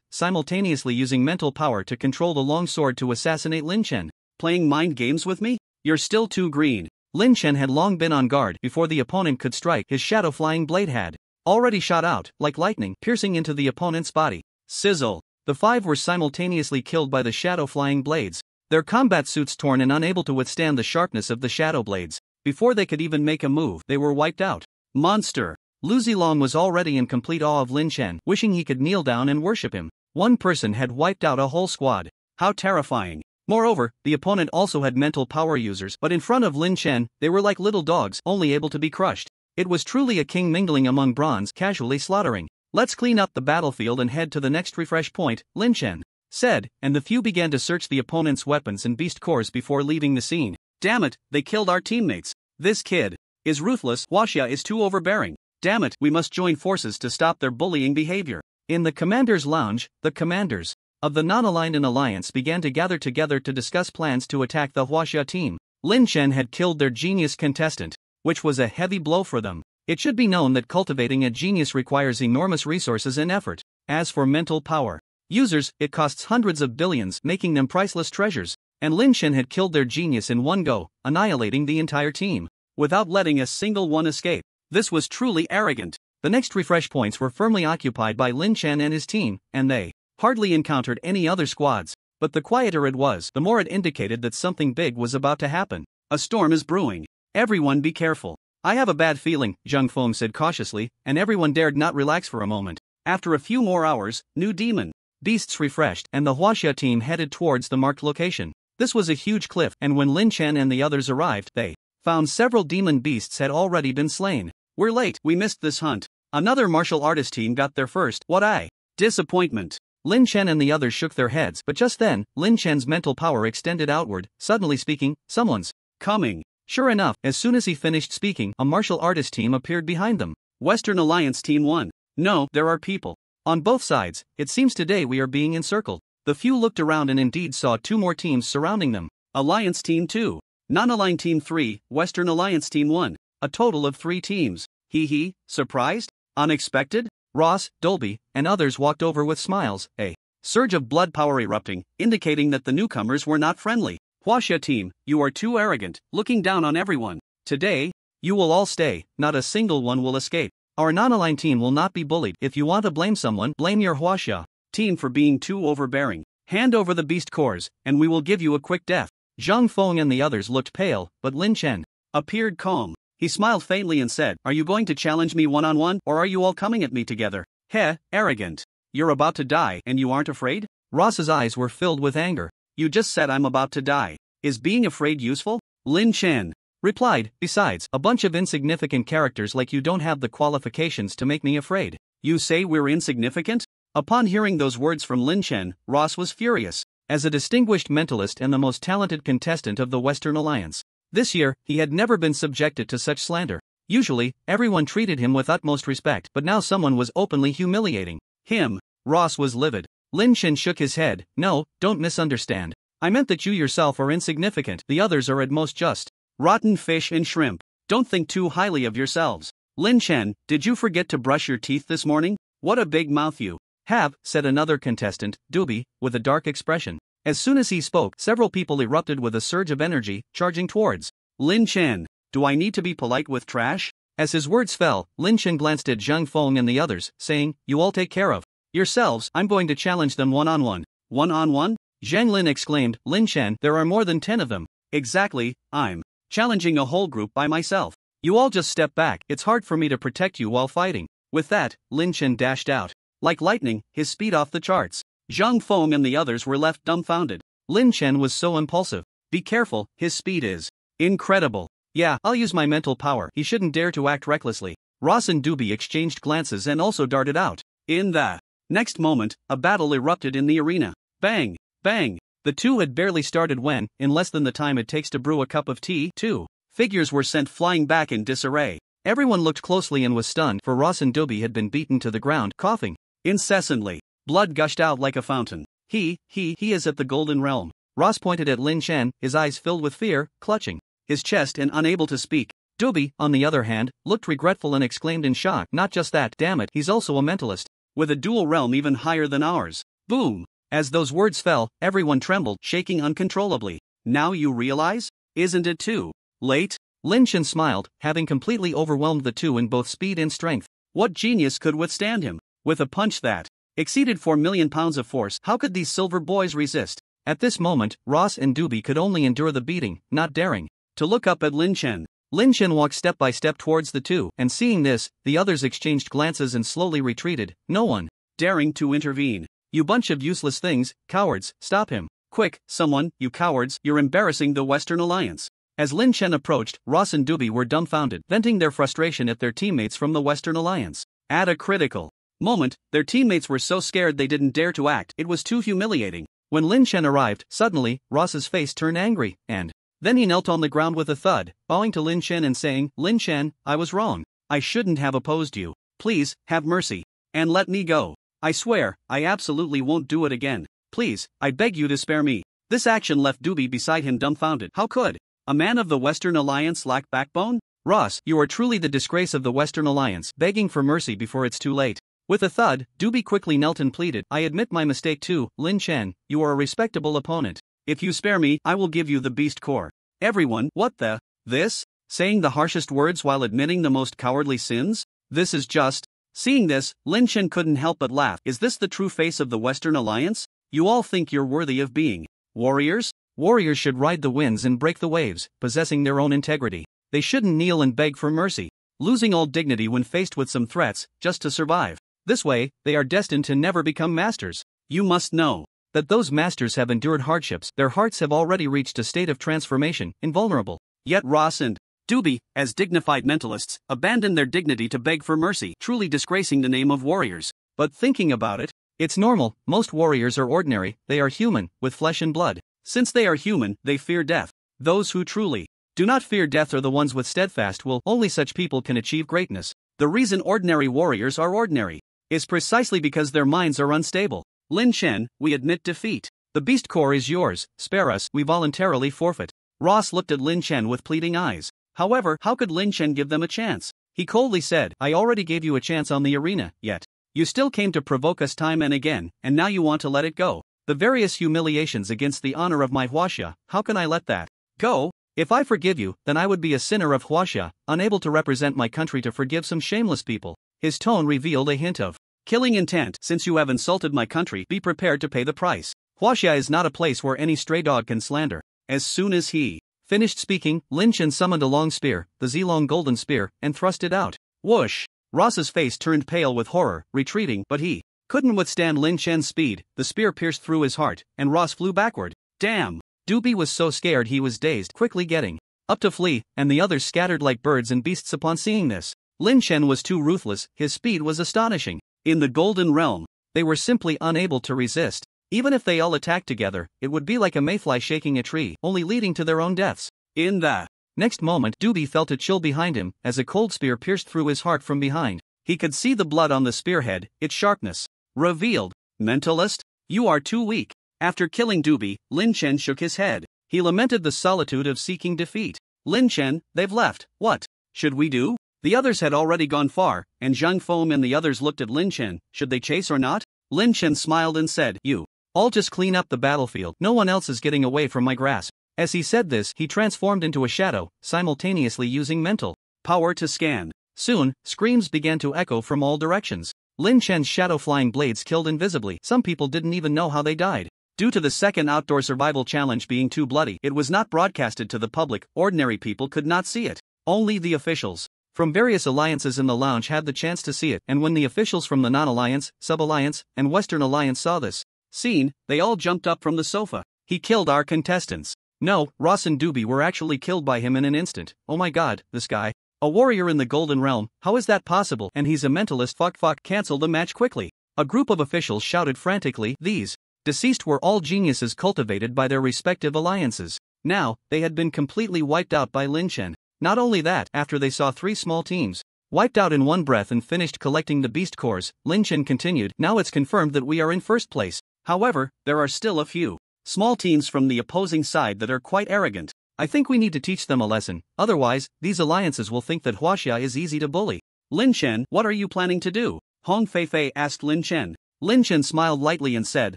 simultaneously using mental power to control the long sword to assassinate Lin Chen. Playing mind games with me? You're still too green. Lin Chen had long been on guard before the opponent could strike. His shadow-flying blade had already shot out, like lightning, piercing into the opponent's body. Sizzle! The 5 were simultaneously killed by the shadow-flying blades, their combat suits torn and unable to withstand the sharpness of the shadow blades. Before they could even make a move, they were wiped out. Monster! Lu Zilong was already in complete awe of Lin Chen, wishing he could kneel down and worship him. One person had wiped out a whole squad. How terrifying! Moreover, the opponent also had mental power users, but in front of Lin Chen, they were like little dogs, only able to be crushed. It was truly a king mingling among bronze, casually slaughtering. "Let's clean up the battlefield and head to the next refresh point," Lin Chen said, and the few began to search the opponent's weapons and beast cores before leaving the scene. Damn it, they killed our teammates. This kid is ruthless. Huaxia is too overbearing. Damn it, we must join forces to stop their bullying behavior. In the commander's lounge, the commanders of the non-aligned and alliance began to gather together to discuss plans to attack the Huaxia team. Lin Chen had killed their genius contestant, which was a heavy blow for them. It should be known that cultivating a genius requires enormous resources and effort. As for mental power users, it costs hundreds of billions, making them priceless treasures. And Lin Chen had killed their genius in one go, annihilating the entire team, without letting a single one escape. This was truly arrogant. The next refresh points were firmly occupied by Lin Chen and his team, and they hardly encountered any other squads. But the quieter it was, the more it indicated that something big was about to happen. A storm is brewing. Everyone be careful. I have a bad feeling, Zhang Feng said cautiously, and everyone dared not relax for a moment. After a few more hours, new demon beasts refreshed, and the Huaxia team headed towards the marked location. This was a huge cliff, and when Lin Chen and the others arrived, they found several demon beasts had already been slain. We're late, we missed this hunt. Another martial artist team got there first. What a disappointment. Lin Chen and the others shook their heads, but just then, Lin Chen's mental power extended outward, suddenly speaking, "Someone's coming." Sure enough, as soon as he finished speaking, a martial artist team appeared behind them. Western Alliance Team 1. No, there are people on both sides. It seems today we are being encircled. The few looked around and indeed saw 2 more teams surrounding them. Alliance Team 2. Non-aligned Team 3, Western Alliance Team 1. A total of 3 teams. Hee, surprised? Unexpected? Ross, Dolby, and others walked over with smiles, a surge of blood power erupting, indicating that the newcomers were not friendly. Huaxia team, you are too arrogant, looking down on everyone. Today, you will all stay, not a single one will escape. Our non-aligned team will not be bullied. If you want to blame someone, blame your Huaxia team for being too overbearing. Hand over the beast cores, and we will give you a quick death. Zhang Feng and the others looked pale, but Lin Chen appeared calm. He smiled faintly and said, "Are you going to challenge me one-on-one, or are you all coming at me together? Heh, arrogant. You're about to die and you aren't afraid?" Ross's eyes were filled with anger. "You just said I'm about to die. Is being afraid useful?" Lin Chen replied, "Besides, a bunch of insignificant characters like you don't have the qualifications to make me afraid." "You say we're insignificant?" Upon hearing those words from Lin Chen, Ross was furious. As a distinguished mentalist and the most talented contestant of the Western Alliance, this year, he had never been subjected to such slander. Usually, everyone treated him with utmost respect, but now someone was openly humiliating him. Ross was livid. Lin Chen shook his head. "No, don't misunderstand. I meant that you yourself are insignificant. The others are at most just rotten fish and shrimp. Don't think too highly of yourselves." "Lin Chen, did you forget to brush your teeth this morning? What a big mouth you have," said another contestant, Doobie, with a dark expression. As soon as he spoke, several people erupted with a surge of energy, charging towards Lin Chen. "Do I need to be polite with trash?" As his words fell, Lin Chen glanced at Zhang Feng and the others, saying, "You all take care of yourselves. I'm going to challenge them one-on-one." "One-on-one?" Zhang Lin exclaimed. "Lin Chen, there are more than 10 of them." "Exactly, I'm challenging a whole group by myself. You all just step back, it's hard for me to protect you while fighting." With that, Lin Chen dashed out like lightning, his speed off the charts. Zhang Feng and the others were left dumbfounded. Lin Chen was so impulsive. Be careful, his speed is incredible. "Yeah, I'll use my mental power. He shouldn't dare to act recklessly." Ross and Doobie exchanged glances and also darted out. In the next moment, a battle erupted in the arena. Bang! Bang! The two had barely started when, in less than the time it takes to brew a cup of tea, two figures were sent flying back in disarray. Everyone looked closely and was stunned, for Ross and Doobie had been beaten to the ground, coughing incessantly. Blood gushed out like a fountain. He is at the Golden Realm." Ross pointed at Lin Chen, his eyes filled with fear, clutching his chest and unable to speak. Doobie, on the other hand, looked regretful and exclaimed in shock, "Not just that, damn it, he's also a mentalist, with a dual realm even higher than ours." Boom! As those words fell, everyone trembled, shaking uncontrollably. "Now you realize? Isn't it too late?" Lin Chen smiled, having completely overwhelmed the two in both speed and strength. What genius could withstand him? With a punch that exceeded 4 million pounds of force, how could these silver boys resist? At this moment, Ross and Doobie could only endure the beating, not daring to look up at Lin Chen. Lin Chen walked step by step towards the two, and seeing this, the others exchanged glances and slowly retreated, no one daring to intervene. "You bunch of useless things, cowards, stop him. Quick, someone, you cowards, you're embarrassing the Western Alliance." As Lin Chen approached, Ross and Doobie were dumbfounded, venting their frustration at their teammates from the Western Alliance. At a critical moment, their teammates were so scared they didn't dare to act. It was too humiliating. When Lin Chen arrived, suddenly, Ross's face turned angry, and then he knelt on the ground with a thud, bowing to Lin Chen and saying, "Lin Chen, I was wrong. I shouldn't have opposed you. Please, have mercy and let me go. I swear, I absolutely won't do it again. Please, I beg you to spare me." This action left Doobie beside him dumbfounded. How could a man of the Western Alliance lack backbone? "Ross, you are truly the disgrace of the Western Alliance, begging for mercy before it's too late." With a thud, Doobie quickly knelt and pleaded, "I admit my mistake too, Lin Chen, you are a respectable opponent. If you spare me, I will give you the beast core." Everyone, what the? This? Saying the harshest words while admitting the most cowardly sins? This is just. Seeing this, Lin Chen couldn't help but laugh. Is this the true face of the Western Alliance? You all think you're worthy of being warriors? Warriors should ride the winds and break the waves, possessing their own integrity. They shouldn't kneel and beg for mercy, losing all dignity when faced with some threats, just to survive. This way, they are destined to never become masters. You must know that those masters have endured hardships, their hearts have already reached a state of transformation, invulnerable. Yet Ross and Doobie, as dignified mentalists, abandon their dignity to beg for mercy, truly disgracing the name of warriors. But thinking about it, it's normal. Most warriors are ordinary, they are human, with flesh and blood. Since they are human, they fear death. Those who truly do not fear death are the ones with steadfast will. Only such people can achieve greatness. The reason ordinary warriors are ordinary is precisely because their minds are unstable. Lin Chen, we admit defeat. The beast core is yours, spare us, we voluntarily forfeit. Ross looked at Lin Chen with pleading eyes. However, how could Lin Chen give them a chance? He coldly said, I already gave you a chance on the arena, yet you still came to provoke us time and again, and now you want to let it go. The various humiliations against the honor of my Huaxia, how can I let that go? If I forgive you, then I would be a sinner of Huaxia, unable to represent my country to forgive some shameless people. His tone revealed a hint of killing intent. Since you have insulted my country, be prepared to pay the price. Huaxia is not a place where any stray dog can slander. As soon as he finished speaking, Lin Chen summoned a long spear, the Zilong golden spear, and thrust it out. Whoosh! Ross's face turned pale with horror, retreating, but he couldn't withstand Lin Chen's speed. The spear pierced through his heart, and Ross flew backward. Damn! Doobie was so scared he was dazed, quickly getting up to flee, and the others scattered like birds and beasts upon seeing this. Lin Chen was too ruthless, his speed was astonishing. In the Golden Realm, they were simply unable to resist. Even if they all attacked together, it would be like a mayfly shaking a tree, only leading to their own deaths. In the next moment, Doobie felt a chill behind him, as a cold spear pierced through his heart from behind. He could see the blood on the spearhead, its sharpness revealed. Mentalist? You are too weak. After killing Doobie, Lin Chen shook his head. He lamented the solitude of seeking defeat. Lin Chen, they've left. What should we do? The others had already gone far, and Zhang Feng and the others looked at Lin Chen. Should they chase or not? Lin Chen smiled and said, You all just clean up the battlefield. No one else is getting away from my grasp. As he said this, he transformed into a shadow, simultaneously using mental power to scan. Soon, screams began to echo from all directions. Lin Chen's shadow-flying blades killed invisibly. Some people didn't even know how they died. Due to the second outdoor survival challenge being too bloody, it was not broadcasted to the public. Ordinary people could not see it. Only the officials from various alliances in the lounge had the chance to see it, and when the officials from the Non-Alliance, Sub-Alliance, and Western Alliance saw this scene, they all jumped up from the sofa. He killed our contestants. No, Ross and Doobie were actually killed by him in an instant. Oh my god, this guy. A warrior in the Golden Realm, how is that possible? And he's a mentalist. Fuck. Cancel the match quickly. A group of officials shouted frantically. These deceased were all geniuses cultivated by their respective alliances. Now, they had been completely wiped out by Lin Chen. Not only that, after they saw 3 small teams wiped out in one breath and finished collecting the beast cores, Lin Chen continued, now it's confirmed that we are in first place. However, there are still a few small teams from the opposing side that are quite arrogant. I think we need to teach them a lesson, otherwise, these alliances will think that Huaxia is easy to bully. Lin Chen, what are you planning to do? Hong Feifei asked Lin Chen. Lin Chen smiled lightly and said,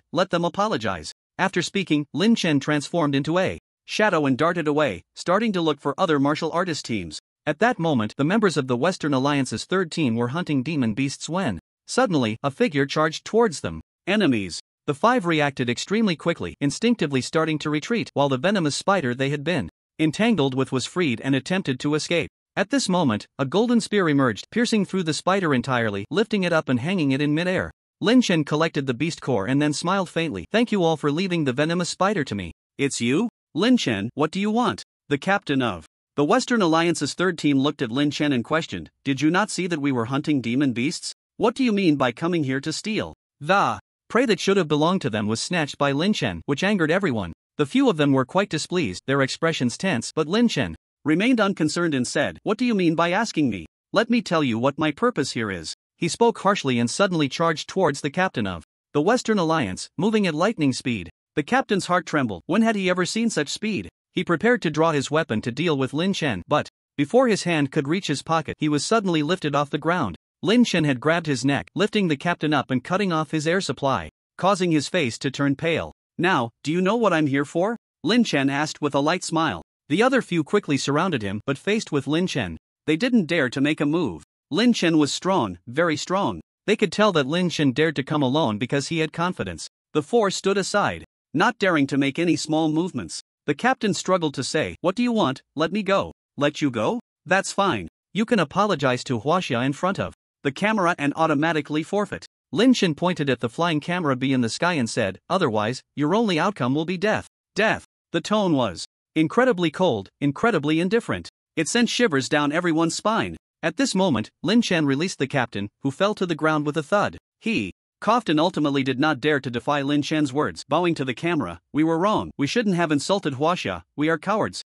let them apologize. After speaking, Lin Chen transformed into a shadow and darted away, starting to look for other martial artist teams. At that moment, the members of the Western Alliance's third team were hunting demon beasts when suddenly, a figure charged towards them. Enemies. The 5 reacted extremely quickly, instinctively starting to retreat, while the venomous spider they had been entangled with was freed and attempted to escape. At this moment, a golden spear emerged, piercing through the spider entirely, lifting it up and hanging it in midair. Lin Chen collected the beast core and then smiled faintly. Thank you all for leaving the venomous spider to me. It's you? Lin Chen, what do you want? The captain of the Western Alliance's third team looked at Lin Chen and questioned, did you not see that we were hunting demon beasts? What do you mean by coming here to steal? The prey that should have belonged to them was snatched by Lin Chen, which angered everyone. The few of them were quite displeased, their expressions tense, but Lin Chen remained unconcerned and said, what do you mean by asking me? Let me tell you what my purpose here is. He spoke harshly and suddenly charged towards the captain of the Western Alliance, moving at lightning speed. The captain's heart trembled. When had he ever seen such speed? He prepared to draw his weapon to deal with Lin Chen, but before his hand could reach his pocket, he was suddenly lifted off the ground. Lin Chen had grabbed his neck, lifting the captain up and cutting off his air supply, causing his face to turn pale. Now, do you know what I'm here for? Lin Chen asked with a light smile. The other few quickly surrounded him, but faced with Lin Chen, they didn't dare to make a move. Lin Chen was strong, very strong. They could tell that Lin Chen dared to come alone because he had confidence. The 4 stood aside, not daring to make any small movements. The captain struggled to say, what do you want? Let me go. Let you go? That's fine. You can apologize to Huaxia in front of the camera and automatically forfeit. Lin Chen pointed at the flying camera B in the sky and said, otherwise, your only outcome will be death. Death. The tone was incredibly cold, incredibly indifferent. It sent shivers down everyone's spine. At this moment, Lin Chen released the captain, who fell to the ground with a thud. He coughed and ultimately did not dare to defy Lin Chen's words, bowing to the camera. We were wrong. We shouldn't have insulted Huaxia. We are cowards.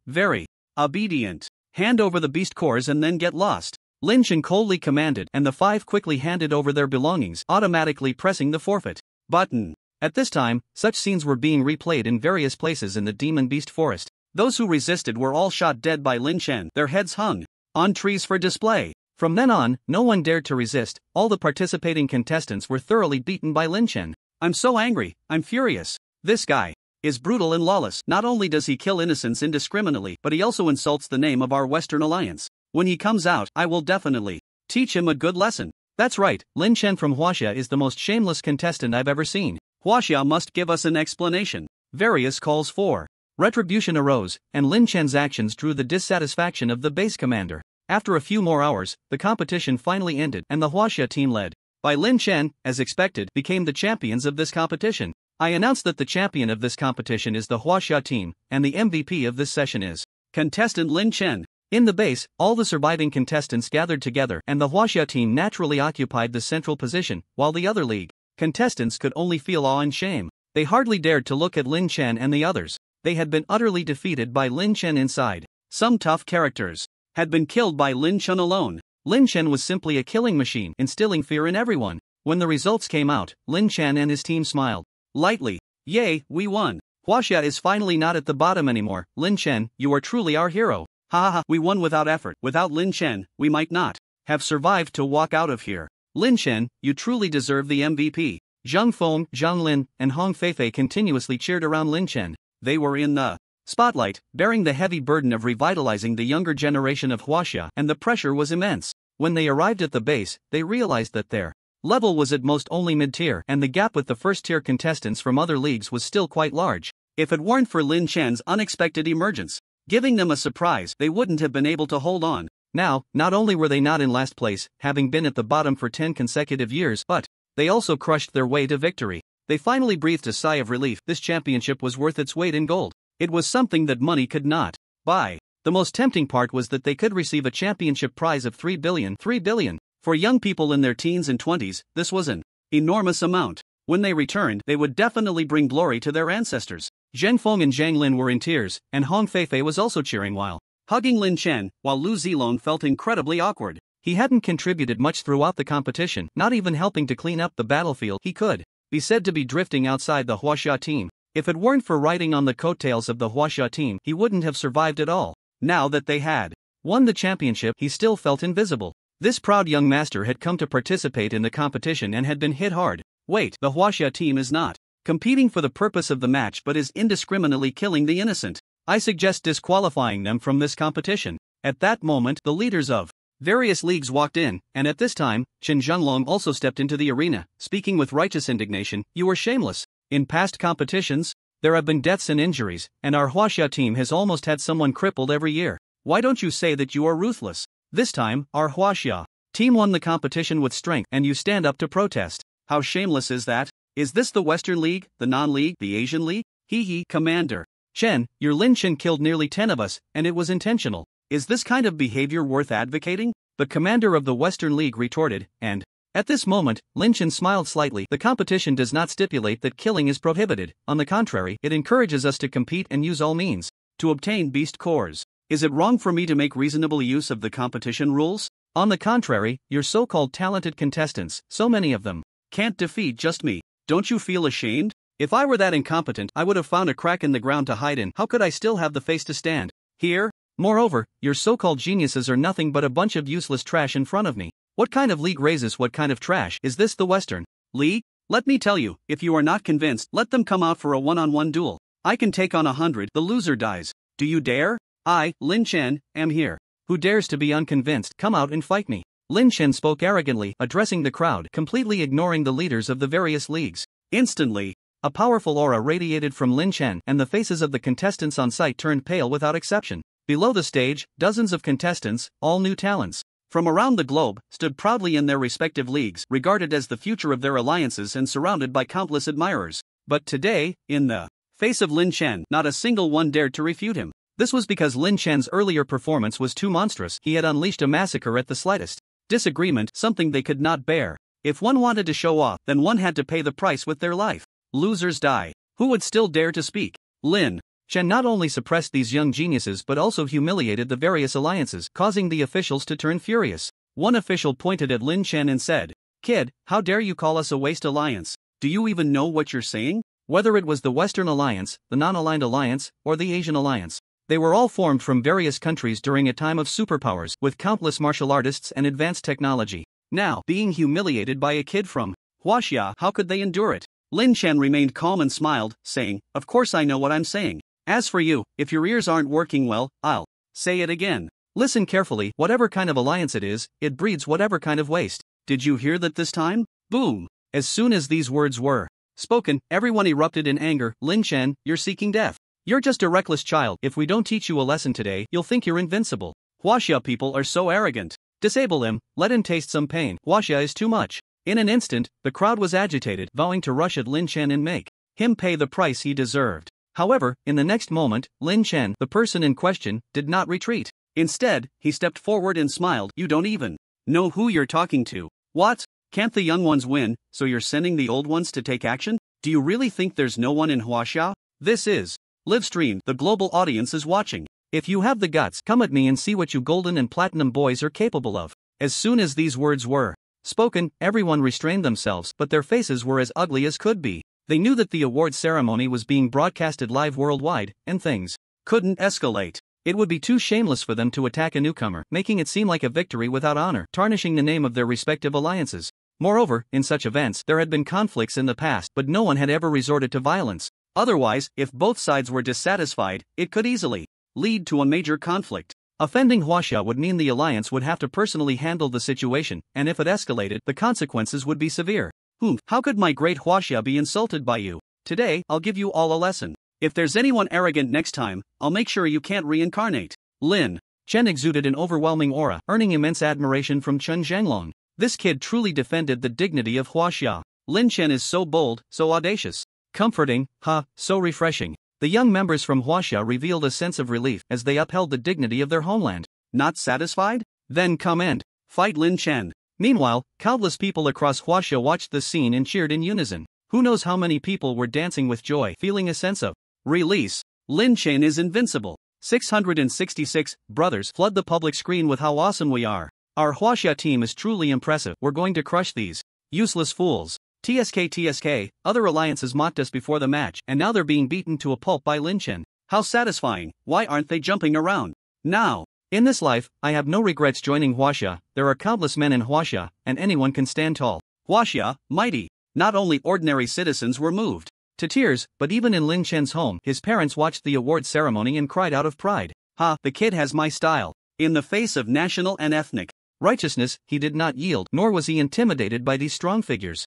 Very obedient. Hand over the beast cores and then get lost. Lin Chen coldly commanded, and the 5 quickly handed over their belongings, automatically pressing the forfeit button. At this time, such scenes were being replayed in various places in the demon beast forest. Those who resisted were all shot dead by Lin Chen. Their heads hung on trees for display. From then on, no one dared to resist. All the participating contestants were thoroughly beaten by Lin Chen. I'm so angry, I'm furious. This guy is brutal and lawless. Not only does he kill innocents indiscriminately, but he also insults the name of our Western Alliance. When he comes out, I will definitely teach him a good lesson. That's right, Lin Chen from Huaxia is the most shameless contestant I've ever seen. Huaxia must give us an explanation. Various calls for retribution arose, and Lin Chen's actions drew the dissatisfaction of the base commander. After a few more hours, the competition finally ended, and the Huaxia team led by Lin Chen, as expected, became the champions of this competition. I announce that the champion of this competition is the Huaxia team, and the MVP of this session is contestant Lin Chen. In the base, all the surviving contestants gathered together, and the Huaxia team naturally occupied the central position, while the other league contestants could only feel awe and shame. They hardly dared to look at Lin Chen and the others. They had been utterly defeated by Lin Chen inside. Some tough characters had been killed by Lin Chen alone. Lin Chen was simply a killing machine, instilling fear in everyone. When the results came out, Lin Chen and his team smiled lightly. Yay, we won. Huaxia is finally not at the bottom anymore. Lin Chen, you are truly our hero. Ha ha ha, we won without effort. Without Lin Chen, we might not have survived to walk out of here. Lin Chen, you truly deserve the MVP. Zhang Feng, Zhang Lin, and Hong Feifei continuously cheered around Lin Chen. They were in the spotlight, bearing the heavy burden of revitalizing the younger generation of Huaxia, and the pressure was immense. When they arrived at the base, they realized that their level was at most only mid-tier, and the gap with the first-tier contestants from other leagues was still quite large. If it weren't for Lin Chen's unexpected emergence, giving them a surprise, they wouldn't have been able to hold on. Now, not only were they not in last place, having been at the bottom for 10 consecutive years, but they also crushed their way to victory. They finally breathed a sigh of relief. This championship was worth its weight in gold. It was something that money could not buy. The most tempting part was that they could receive a championship prize of 3 billion. 3 billion. For young people in their teens and 20s, this was an enormous amount. When they returned, they would definitely bring glory to their ancestors. Zheng Feng and Zhang Lin were in tears, and Hong Feifei was also cheering while hugging Lin Chen, while Lu Zilong felt incredibly awkward. He hadn't contributed much throughout the competition, not even helping to clean up the battlefield. He could be said to be drifting outside the Huaxia team. If it weren't for riding on the coattails of the Huaxia team, he wouldn't have survived at all. Now that they had won the championship, he still felt invisible. This proud young master had come to participate in the competition and had been hit hard. Wait, the Huaxia team is not competing for the purpose of the match but is indiscriminately killing the innocent. I suggest disqualifying them from this competition. At that moment, the leaders of various leagues walked in, and at this time, Chen Zhenglong also stepped into the arena, speaking with righteous indignation. You are shameless. In past competitions, there have been deaths and injuries, and our Huaxia team has almost had someone crippled every year. Why don't you say that you are ruthless? This time, our Huaxia team won the competition with strength, and you stand up to protest. How shameless is that? Is this the Western League, the non-league, the Asian League? Hee, Commander Chen, your Lin Chen killed nearly 10 of us, and it was intentional. Is this kind of behavior worth advocating? The commander of the Western League retorted, and at this moment, Lin Chen smiled slightly. The competition does not stipulate that killing is prohibited. On the contrary, it encourages us to compete and use all means to obtain beast cores. Is it wrong for me to make reasonable use of the competition rules? On the contrary, your so-called talented contestants, so many of them, can't defeat just me. Don't you feel ashamed? If I were that incompetent, I would have found a crack in the ground to hide in. How could I still have the face to stand here? Moreover, your so-called geniuses are nothing but a bunch of useless trash in front of me. What kind of league raises what kind of trash? Is this the Western League? Let me tell you, if you are not convinced, let them come out for a one-on-one duel. I can take on 100, the loser dies. Do you dare? I, Lin Chen, am here. Who dares to be unconvinced? Come out and fight me. Lin Chen spoke arrogantly, addressing the crowd, completely ignoring the leaders of the various leagues. Instantly, a powerful aura radiated from Lin Chen, and the faces of the contestants on site turned pale without exception. Below the stage, dozens of contestants, all new talents from around the globe, stood proudly in their respective leagues, regarded as the future of their alliances and surrounded by countless admirers. But today, in the face of Lin Chen, not a single one dared to refute him. This was because Lin Chen's earlier performance was too monstrous. He had unleashed a massacre at the slightest disagreement, something they could not bear. If one wanted to show off, then one had to pay the price with their life. Losers die. Who would still dare to speak? Lin Chen not only suppressed these young geniuses but also humiliated the various alliances, causing the officials to turn furious. One official pointed at Lin Chen and said, "Kid, how dare you call us a waste alliance? Do you even know what you're saying?" Whether it was the Western Alliance, the non-aligned alliance, or the Asian Alliance, They were all formed from various countries during a time of superpowers, with countless martial artists and advanced technology. Now, being humiliated by a kid from Huaxia, how could they endure it? Lin Chen remained calm and smiled, saying, "Of course I know what I'm saying. As for you, if your ears aren't working well, I'll say it again. Listen carefully, whatever kind of alliance it is, it breeds whatever kind of waste. Did you hear that this time?" Boom! As soon as these words were spoken, everyone erupted in anger. "Lin Chen, you're seeking death. You're just a reckless child. If we don't teach you a lesson today, you'll think you're invincible. Huaxia people are so arrogant. Disable him, let him taste some pain. Huaxia is too much." In an instant, the crowd was agitated, vowing to rush at Lin Chen and make him pay the price he deserved. However, in the next moment, Lin Chen, the person in question, did not retreat. Instead, he stepped forward and smiled. "You don't even know who you're talking to. What? Can't the young ones win, so you're sending the old ones to take action? Do you really think there's no one in Huaxia? This is live stream. The global audience is watching. If you have the guts, come at me and see what you golden and platinum boys are capable of." As soon as these words were spoken, everyone restrained themselves, but their faces were as ugly as could be. They knew that the award ceremony was being broadcasted live worldwide, and things couldn't escalate. It would be too shameless for them to attack a newcomer, making it seem like a victory without honor, tarnishing the name of their respective alliances. Moreover, in such events, there had been conflicts in the past, but no one had ever resorted to violence. Otherwise, if both sides were dissatisfied, it could easily lead to a major conflict. Offending Huaxia would mean the alliance would have to personally handle the situation, and if it escalated, the consequences would be severe. How could my great Huaxia be insulted by you? Today, I'll give you all a lesson. If there's anyone arrogant next time, I'll make sure you can't reincarnate. Lin Chen exuded an overwhelming aura, earning immense admiration from Chen Zhenglong. This kid truly defended the dignity of Huaxia. Lin Chen is so bold, so audacious. Comforting, so refreshing. The young members from Huaxia revealed a sense of relief as they upheld the dignity of their homeland. Not satisfied? Then come and fight Lin Chen. Meanwhile, countless people across Huaxia watched the scene and cheered in unison. Who knows how many people were dancing with joy, feeling a sense of release. Lin Chen is invincible. 666, brothers, flood the public screen with how awesome we are. Our Huaxia team is truly impressive. We're going to crush these useless fools. TSK, other alliances mocked us before the match, and now they're being beaten to a pulp by Lin Chen. How satisfying. Why aren't they jumping around? Now, in this life, I have no regrets joining Huaxia. There are countless men in Huaxia, and anyone can stand tall. Huaxia, mighty. Not only ordinary citizens were moved to tears, but even in Lin Chen's home, his parents watched the award ceremony and cried out of pride. The kid has my style. In the face of national and ethnic righteousness, he did not yield, nor was he intimidated by these strong figures.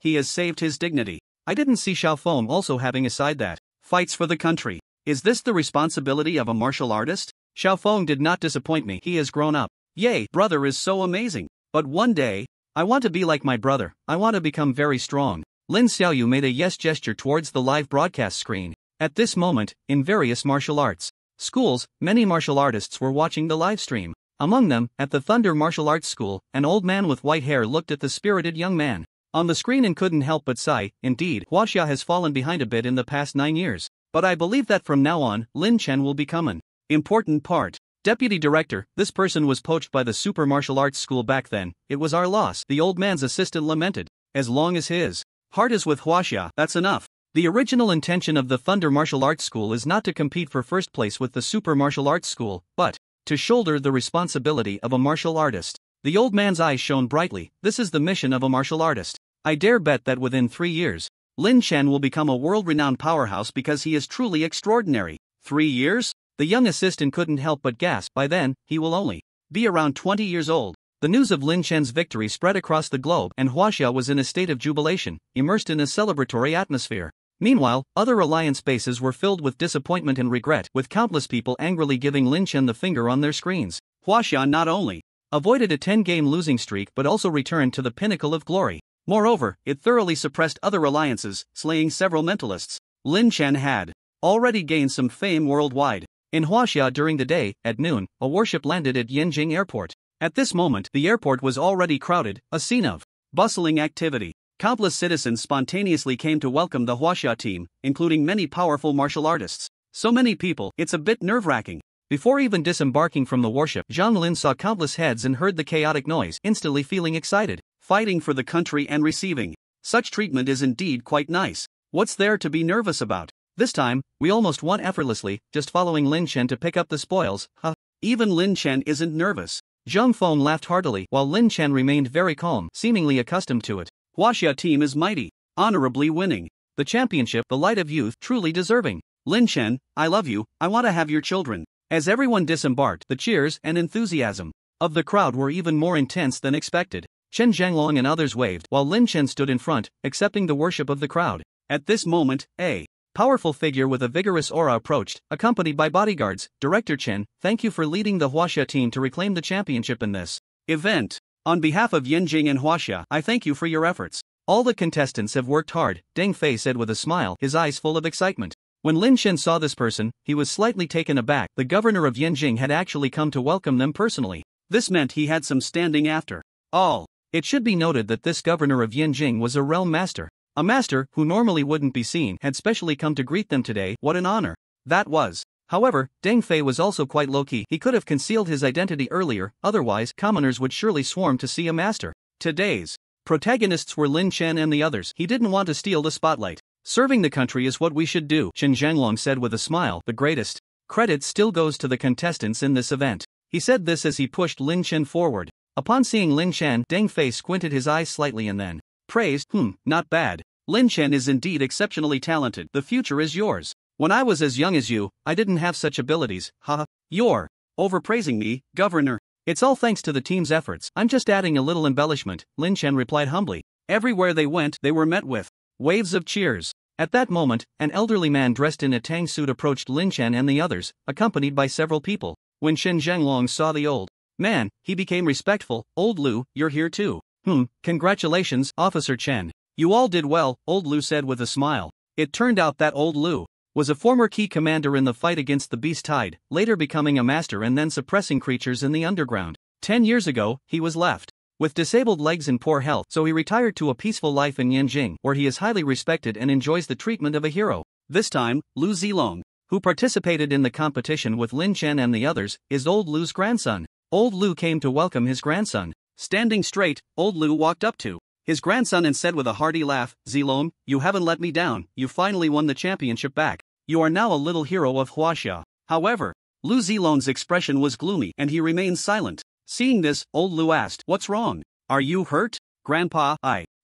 He has saved his dignity. I didn't see Xiaofeng also having a side that fights for the country. Is this the responsibility of a martial artist? Xiaofeng did not disappoint me. He has grown up. Yay, brother is so amazing. But one day, I want to be like my brother. I want to become very strong. Lin Xiaoyu made a yes gesture towards the live broadcast screen. At this moment, in various martial arts schools, many martial artists were watching the live stream. Among them, at the Thunder Martial Arts School, an old man with white hair looked at the spirited young man on the screen and couldn't help but sigh. Indeed, Huaxia has fallen behind a bit in the past 9 years. But I believe that from now on, Lin Chen will become an important part. Deputy director, this person was poached by the Super Martial Arts School back then. It was our loss, the old man's assistant lamented. As long as his heart is with Huaxia, that's enough. The original intention of the Thunder Martial Arts School is not to compete for first place with the Super Martial Arts School, but to shoulder the responsibility of a martial artist. The old man's eyes shone brightly. This is the mission of a martial artist. I dare bet that within 3 years, Lin Chen will become a world-renowned powerhouse because he is truly extraordinary. 3 years? The young assistant couldn't help but gasp. By then, he will only be around 20 years old. The news of Lin Chen's victory spread across the globe, and Huaxia was in a state of jubilation, immersed in a celebratory atmosphere. Meanwhile, other alliance bases were filled with disappointment and regret, with countless people angrily giving Lin Chen the finger on their screens. Huaxia not only avoided a 10-game losing streak but also returned to the pinnacle of glory. Moreover, it thoroughly suppressed other alliances, slaying several mentalists. Lin Chen had already gained some fame worldwide. In Huaxia during the day, at noon, a warship landed at Yanjing Airport. At this moment, the airport was already crowded, a scene of bustling activity. Countless citizens spontaneously came to welcome the Huaxia team, including many powerful martial artists. So many people, it's a bit nerve-wracking. Before even disembarking from the warship, Zhang Lin saw countless heads and heard the chaotic noise, instantly feeling excited. Fighting for the country and receiving such treatment is indeed quite nice. What's there to be nervous about? This time, we almost won effortlessly, just following Lin Chen to pick up the spoils, huh? Even Lin Chen isn't nervous. Zhang Feng laughed heartily while Lin Chen remained very calm, seemingly accustomed to it. Huaxia team is mighty, honorably winning the championship, the light of youth, truly deserving. Lin Chen, I love you, I want to have your children. As everyone disembarked, the cheers and enthusiasm of the crowd were even more intense than expected. Chen Zhanglong and others waved while Lin Chen stood in front, accepting the worship of the crowd. At this moment, a powerful figure with a vigorous aura approached, accompanied by bodyguards. Director Chen, thank you for leading the Huaxia team to reclaim the championship in this event. On behalf of Yanjing and Huaxia, I thank you for your efforts. All the contestants have worked hard, Deng Fei said with a smile, his eyes full of excitement. When Lin Chen saw this person, he was slightly taken aback. The governor of Yanjing had actually come to welcome them personally. This meant he had some standing after all. It should be noted that this governor of Yanjing was a realm master. A master who normally wouldn't be seen had specially come to greet them today. What an honor that was. However, Deng Fei was also quite low-key. He could have concealed his identity earlier, otherwise commoners would surely swarm to see a master. Today's protagonists were Lin Chen and the others. He didn't want to steal the spotlight. Serving the country is what we should do, Chen Zhanglong said with a smile. The greatest credit still goes to the contestants in this event. He said this as he pushed Lin Chen forward. Upon seeing Lin Chen, Deng Fei squinted his eyes slightly and then praised, not bad. Lin Chen is indeed exceptionally talented. The future is yours. When I was as young as you, I didn't have such abilities. Haha. You're overpraising me, Governor. It's all thanks to the team's efforts. I'm just adding a little embellishment, Lin Chen replied humbly. Everywhere they went, they were met with waves of cheers. At that moment, an elderly man dressed in a tang suit approached Lin Chen and the others, accompanied by several people. When Chen Zhanglong saw the old man, he became respectful. Old Lu, you're here too. Congratulations, Officer Chen. You all did well, Old Lu said with a smile. It turned out that Old Lu was a former key commander in the fight against the Beast Tide, later becoming a master and then suppressing creatures in the underground. 10 years ago, he was left with disabled legs and poor health, so he retired to a peaceful life in Yanjing, where he is highly respected and enjoys the treatment of a hero. This time, Lu Zilong, who participated in the competition with Lin Chen and the others, is Old Lu's grandson. Old Lu came to welcome his grandson. Standing straight, Old Lu walked up to his grandson and said with a hearty laugh, Zilong, you haven't let me down, you finally won the championship back. You are now a little hero of Huaxia. However, Lu Zilong's expression was gloomy and he remained silent. Seeing this, Old Lu asked, what's wrong? Are you hurt? Grandpa,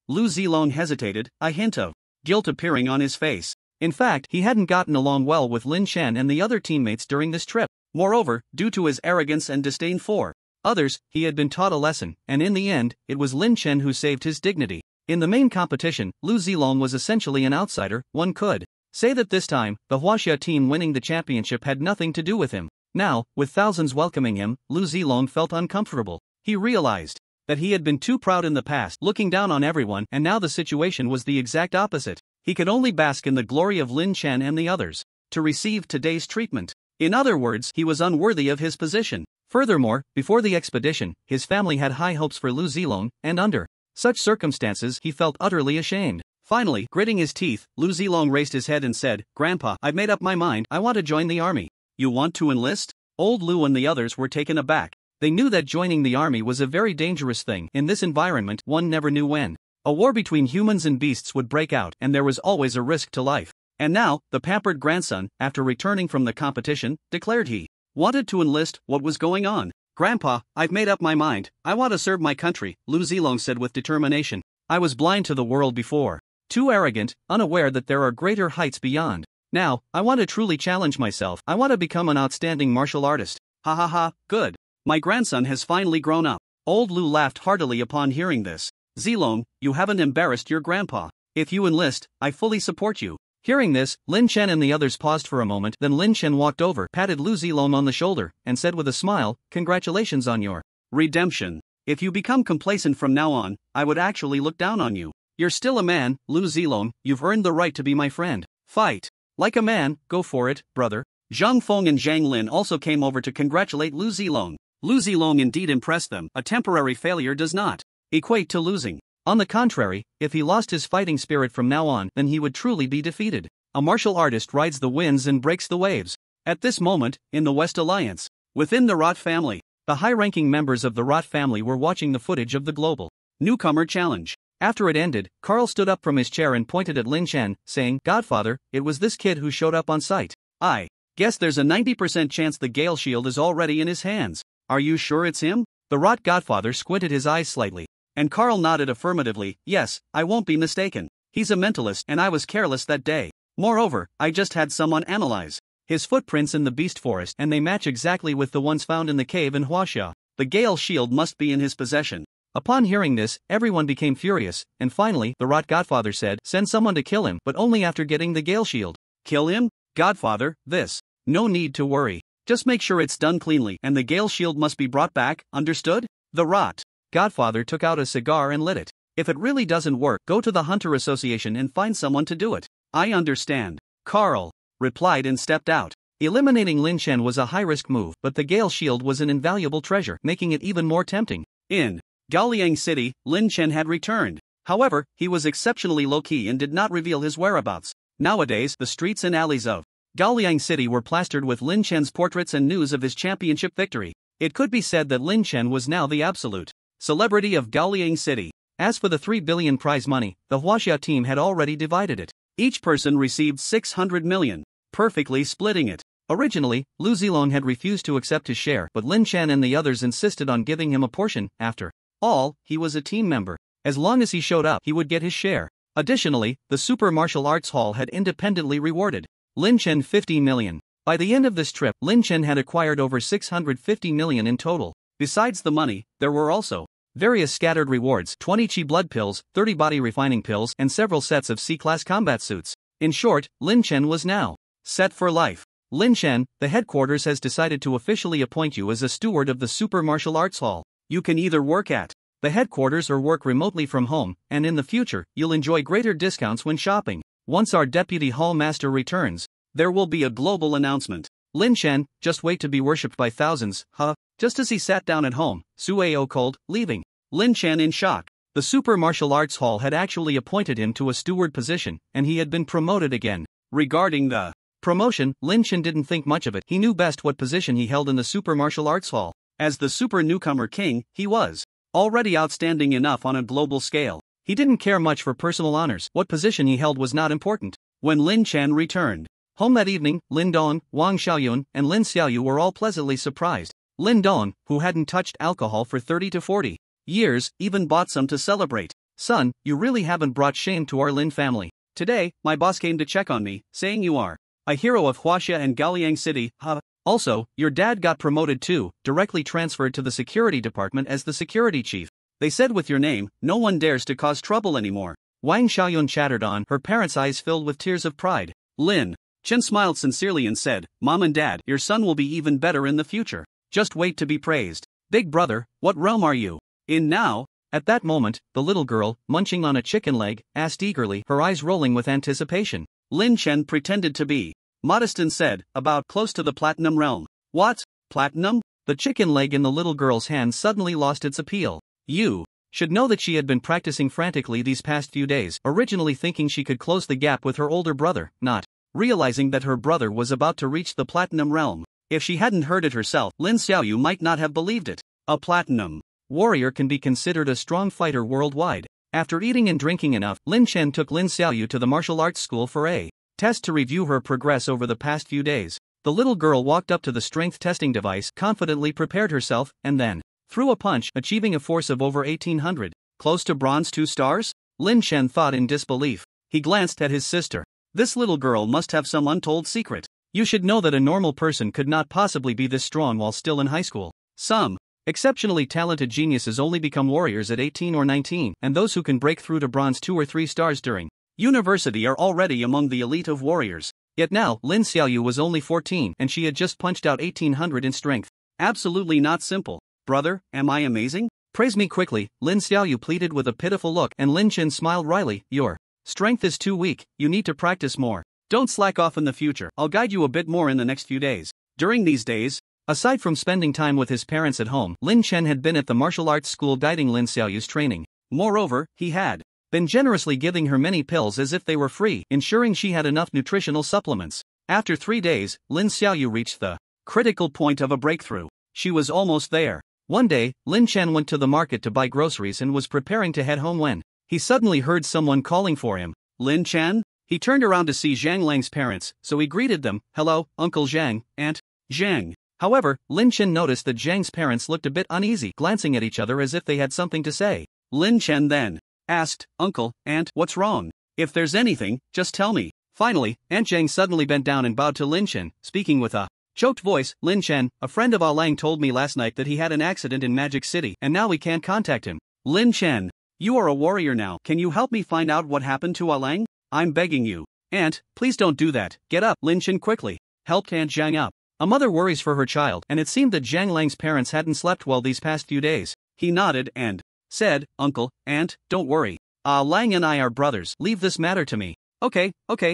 Lu Zilong hesitated, a hint of guilt appearing on his face. In fact, he hadn't gotten along well with Lin Chen and the other teammates during this trip. Moreover, due to his arrogance and disdain for others, he had been taught a lesson, and in the end, it was Lin Chen who saved his dignity. In the main competition, Lu Zilong was essentially an outsider. One could say that this time, the Huaxia team winning the championship had nothing to do with him. Now, with thousands welcoming him, Lu Zilong felt uncomfortable. He realized that he had been too proud in the past, looking down on everyone, and now the situation was the exact opposite. He could only bask in the glory of Lin Chen and the others to receive today's treatment. In other words, he was unworthy of his position. Furthermore, before the expedition, his family had high hopes for Lu Zilong, and under such circumstances he felt utterly ashamed. Finally, gritting his teeth, Lu Zilong raised his head and said, Grandpa, I've made up my mind, I want to join the army. You want to enlist? Old Lu and the others were taken aback. They knew that joining the army was a very dangerous thing. In this environment, one never knew when a war between humans and beasts would break out, and there was always a risk to life. And now, the pampered grandson, after returning from the competition, declared he wanted to enlist. What was going on? Grandpa, I've made up my mind, I want to serve my country, Lu Zilong said with determination. I was blind to the world before. Too arrogant, unaware that there are greater heights beyond. Now, I want to truly challenge myself. I want to become an outstanding martial artist. Ha ha ha, good. My grandson has finally grown up. Old Lu laughed heartily upon hearing this. Zilong, you haven't embarrassed your grandpa. If you enlist, I fully support you. Hearing this, Lin Chen and the others paused for a moment, then Lin Chen walked over, patted Lu Zilong on the shoulder, and said with a smile, Congratulations on your redemption. If you become complacent from now on, I would actually look down on you. You're still a man, Lu Zilong, you've earned the right to be my friend. Fight like a man, go for it, brother. Zhang Feng and Zhang Lin also came over to congratulate Lu Zilong. Lu Zilong indeed impressed them. A temporary failure does not equate to losing. On the contrary, if he lost his fighting spirit from now on, then he would truly be defeated. A martial artist rides the winds and breaks the waves. At this moment, in the West Alliance, within the Rot family, the high-ranking members of the Rot family were watching the footage of the global newcomer challenge. After it ended, Carl stood up from his chair and pointed at Lin Chen, saying, "Godfather, it was this kid who showed up on site. I guess there's a 90% chance the Gale shield is already in his hands. Are you sure it's him?" The rot godfather squinted his eyes slightly. And Carl nodded affirmatively. "Yes, I won't be mistaken. He's a mentalist and I was careless that day. Moreover, I just had someone analyze his footprints in the beast forest and they match exactly with the ones found in the cave in Huaxia. The Gale shield must be in his possession." Upon hearing this, everyone became furious, and finally, the rot godfather said, "Send someone to kill him, but only after getting the Gale shield." "Kill him? Godfather, this. No need to worry. Just make sure it's done cleanly and the Gale shield must be brought back, understood?" The rot godfather took out a cigar and lit it. "If it really doesn't work, go to the Hunter Association and find someone to do it." "I understand," Carl replied and stepped out. Eliminating Lin Chen was a high-risk move, but the Gale shield was an invaluable treasure, making it even more tempting. In Gaoliang City, Lin Chen had returned. However, he was exceptionally low-key and did not reveal his whereabouts. Nowadays, the streets and alleys of Gaoliang City were plastered with Lin Chen's portraits and news of his championship victory. It could be said that Lin Chen was now the absolute celebrity of Gaoliang City. As for the 3 billion prize money, the Huaxia team had already divided it. Each person received 600 million, perfectly splitting it. Originally, Lu Zilong had refused to accept his share, but Lin Chen and the others insisted on giving him a portion. After all, he was a team member. As long as he showed up, he would get his share. Additionally, the Super Martial Arts Hall had independently rewarded Lin Chen 50 million. By the end of this trip, Lin Chen had acquired over 650 million in total. Besides the money, there were also various scattered rewards: 20 chi blood pills, 30 body refining pills, and several sets of C-class combat suits. In short, Lin Chen was now set for life. "Lin Chen, the headquarters has decided to officially appoint you as a steward of the Super Martial Arts Hall. You can either work at the headquarters or work remotely from home, and in the future, you'll enjoy greater discounts when shopping. Once our deputy hall master returns, there will be a global announcement. Lin Chen, just wait to be worshipped by thousands, huh?" Just as he sat down at home, Sueo called, leaving Lin Chen in shock. The Super Martial Arts Hall had actually appointed him to a steward position, and he had been promoted again. Regarding the promotion, Lin Chen didn't think much of it. He knew best what position he held in the Super Martial Arts Hall. As the super newcomer king, he was already outstanding enough on a global scale. He didn't care much for personal honors. What position he held was not important. When Lin Chen returned home that evening, Lin Dong, Wang Xiaoyun, and Lin Xiaoyu were all pleasantly surprised. Lin Dong, who hadn't touched alcohol for 30 to 40 years, even bought some to celebrate. "Son, you really haven't brought shame to our Lin family. Today, my boss came to check on me, saying you are a hero of Huaxia and Gaoliang City, huh? Also, your dad got promoted too, directly transferred to the security department as the security chief. They said with your name, no one dares to cause trouble anymore." Wang Xiaoyun chattered on, her parents' eyes filled with tears of pride. Lin Chen smiled sincerely and said, "Mom and Dad, your son will be even better in the future. Just wait to be praised." "Big brother, what realm are you in now?" At that moment, the little girl, munching on a chicken leg, asked eagerly, her eyes rolling with anticipation. Lin Chen pretended to be modest and said, "About close to the platinum realm." "What? Platinum?" The chicken leg in the little girl's hand suddenly lost its appeal. You should know that she had been practicing frantically these past few days, originally thinking she could close the gap with her older brother, not realizing that her brother was about to reach the platinum realm. If she hadn't heard it herself, Lin Xiaoyu might not have believed it. A platinum warrior can be considered a strong fighter worldwide. After eating and drinking enough, Lin Chen took Lin Xiaoyu to the martial arts school for a test to review her progress over the past few days. The little girl walked up to the strength testing device, confidently prepared herself, and then threw a punch, achieving a force of over 1800. Close to bronze 2 stars? Lin Chen thought in disbelief. He glanced at his sister. This little girl must have some untold secret. You should know that a normal person could not possibly be this strong while still in high school. Some exceptionally talented geniuses only become warriors at 18 or 19, and those who can break through to bronze 2 or 3 stars during university are already among the elite of warriors. Yet now, Lin Xiaoyu was only 14 and she had just punched out 1800 in strength. Absolutely not simple. Brother, am I amazing? Praise me quickly, Lin Xiaoyu pleaded with a pitiful look, and Lin Chen smiled wryly. Your strength is too weak, you need to practice more. Don't slack off in the future, I'll guide you a bit more in the next few days. During these days, aside from spending time with his parents at home, Lin Chen had been at the martial arts school guiding Lin Xiaoyu's training. Moreover, he had been generously giving her many pills as if they were free, ensuring she had enough nutritional supplements. After 3 days, Lin Xiaoyu reached the critical point of a breakthrough. She was almost there. One day, Lin Chen went to the market to buy groceries and was preparing to head home when he suddenly heard someone calling for him. Lin Chen? He turned around to see Zhang Lang's parents, so he greeted them, "Hello, Uncle Zhang, Aunt Zhang." However, Lin Chen noticed that Zhang's parents looked a bit uneasy, glancing at each other as if they had something to say. Lin Chen then asked, "Uncle, Aunt, what's wrong? If there's anything, just tell me." Finally, Aunt Zhang suddenly bent down and bowed to Lin Chen, speaking with a choked voice. "Lin Chen, a friend of Ah Lang told me last night that he had an accident in Magic City and now we can't contact him." Lin Chen, you are a warrior now. Can you help me find out what happened to Ah Lang? I'm begging you. Aunt, please don't do that. Get up. Lin Chen quickly helped Aunt Zhang up. A mother worries for her child, and it seemed that Zhang Lang's parents hadn't slept well these past few days. He nodded and said, "Uncle, Aunt, don't worry. Ah Lang and I are brothers. Leave this matter to me." Okay,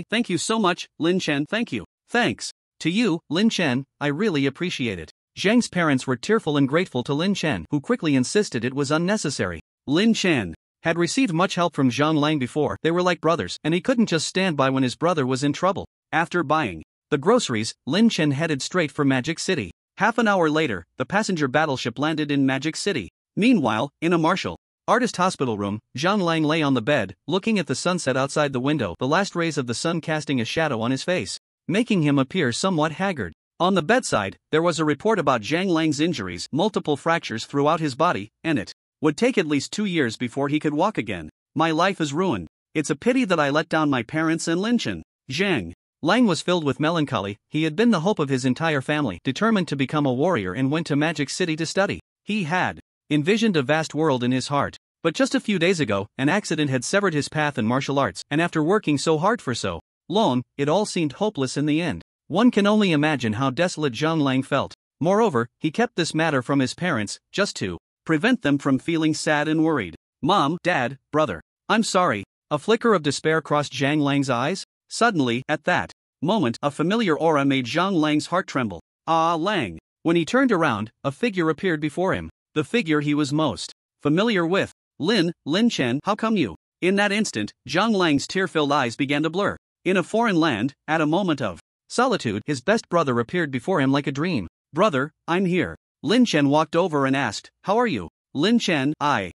thank you so much, Lin Chen. Thank you. Thanks to you, Lin Chen, I really appreciate it. Zhang's parents were tearful and grateful to Lin Chen, who quickly insisted it was unnecessary. Lin Chen had received much help from Zhang Lang before. They were like brothers, and he couldn't just stand by when his brother was in trouble. After buying the groceries, Lin Chen headed straight for Magic City. Half an hour later, the passenger battleship landed in Magic City. Meanwhile, in a martial artist hospital room, Zhang Lang lay on the bed, looking at the sunset outside the window, the last rays of the sun casting a shadow on his face, making him appear somewhat haggard. On the bedside, there was a report about Zhang Lang's injuries, multiple fractures throughout his body, and it would take at least 2 years before he could walk again. My life is ruined. It's a pity that I let down my parents and Lin Chen. Zhang Lang was filled with melancholy. He had been the hope of his entire family, determined to become a warrior, and went to Magic City to study. He had envisioned a vast world in his heart. But just a few days ago, an accident had severed his path in martial arts, and after working so hard for so long, it all seemed hopeless in the end. One can only imagine how desolate Zhang Lang felt. Moreover, he kept this matter from his parents, just to prevent them from feeling sad and worried. Mom, Dad, brother, I'm sorry. A flicker of despair crossed Zhang Lang's eyes. Suddenly, at that moment, a familiar aura made Zhang Lang's heart tremble. Ah Lang. When he turned around, a figure appeared before him. The figure he was most familiar with. Lin Chen, how come you? In that instant, Zhang Lang's tear-filled eyes began to blur. In a foreign land, at a moment of solitude, his best brother appeared before him like a dream. Brother, I'm here. Lin Chen walked over and asked, how are you? Lin Chen, I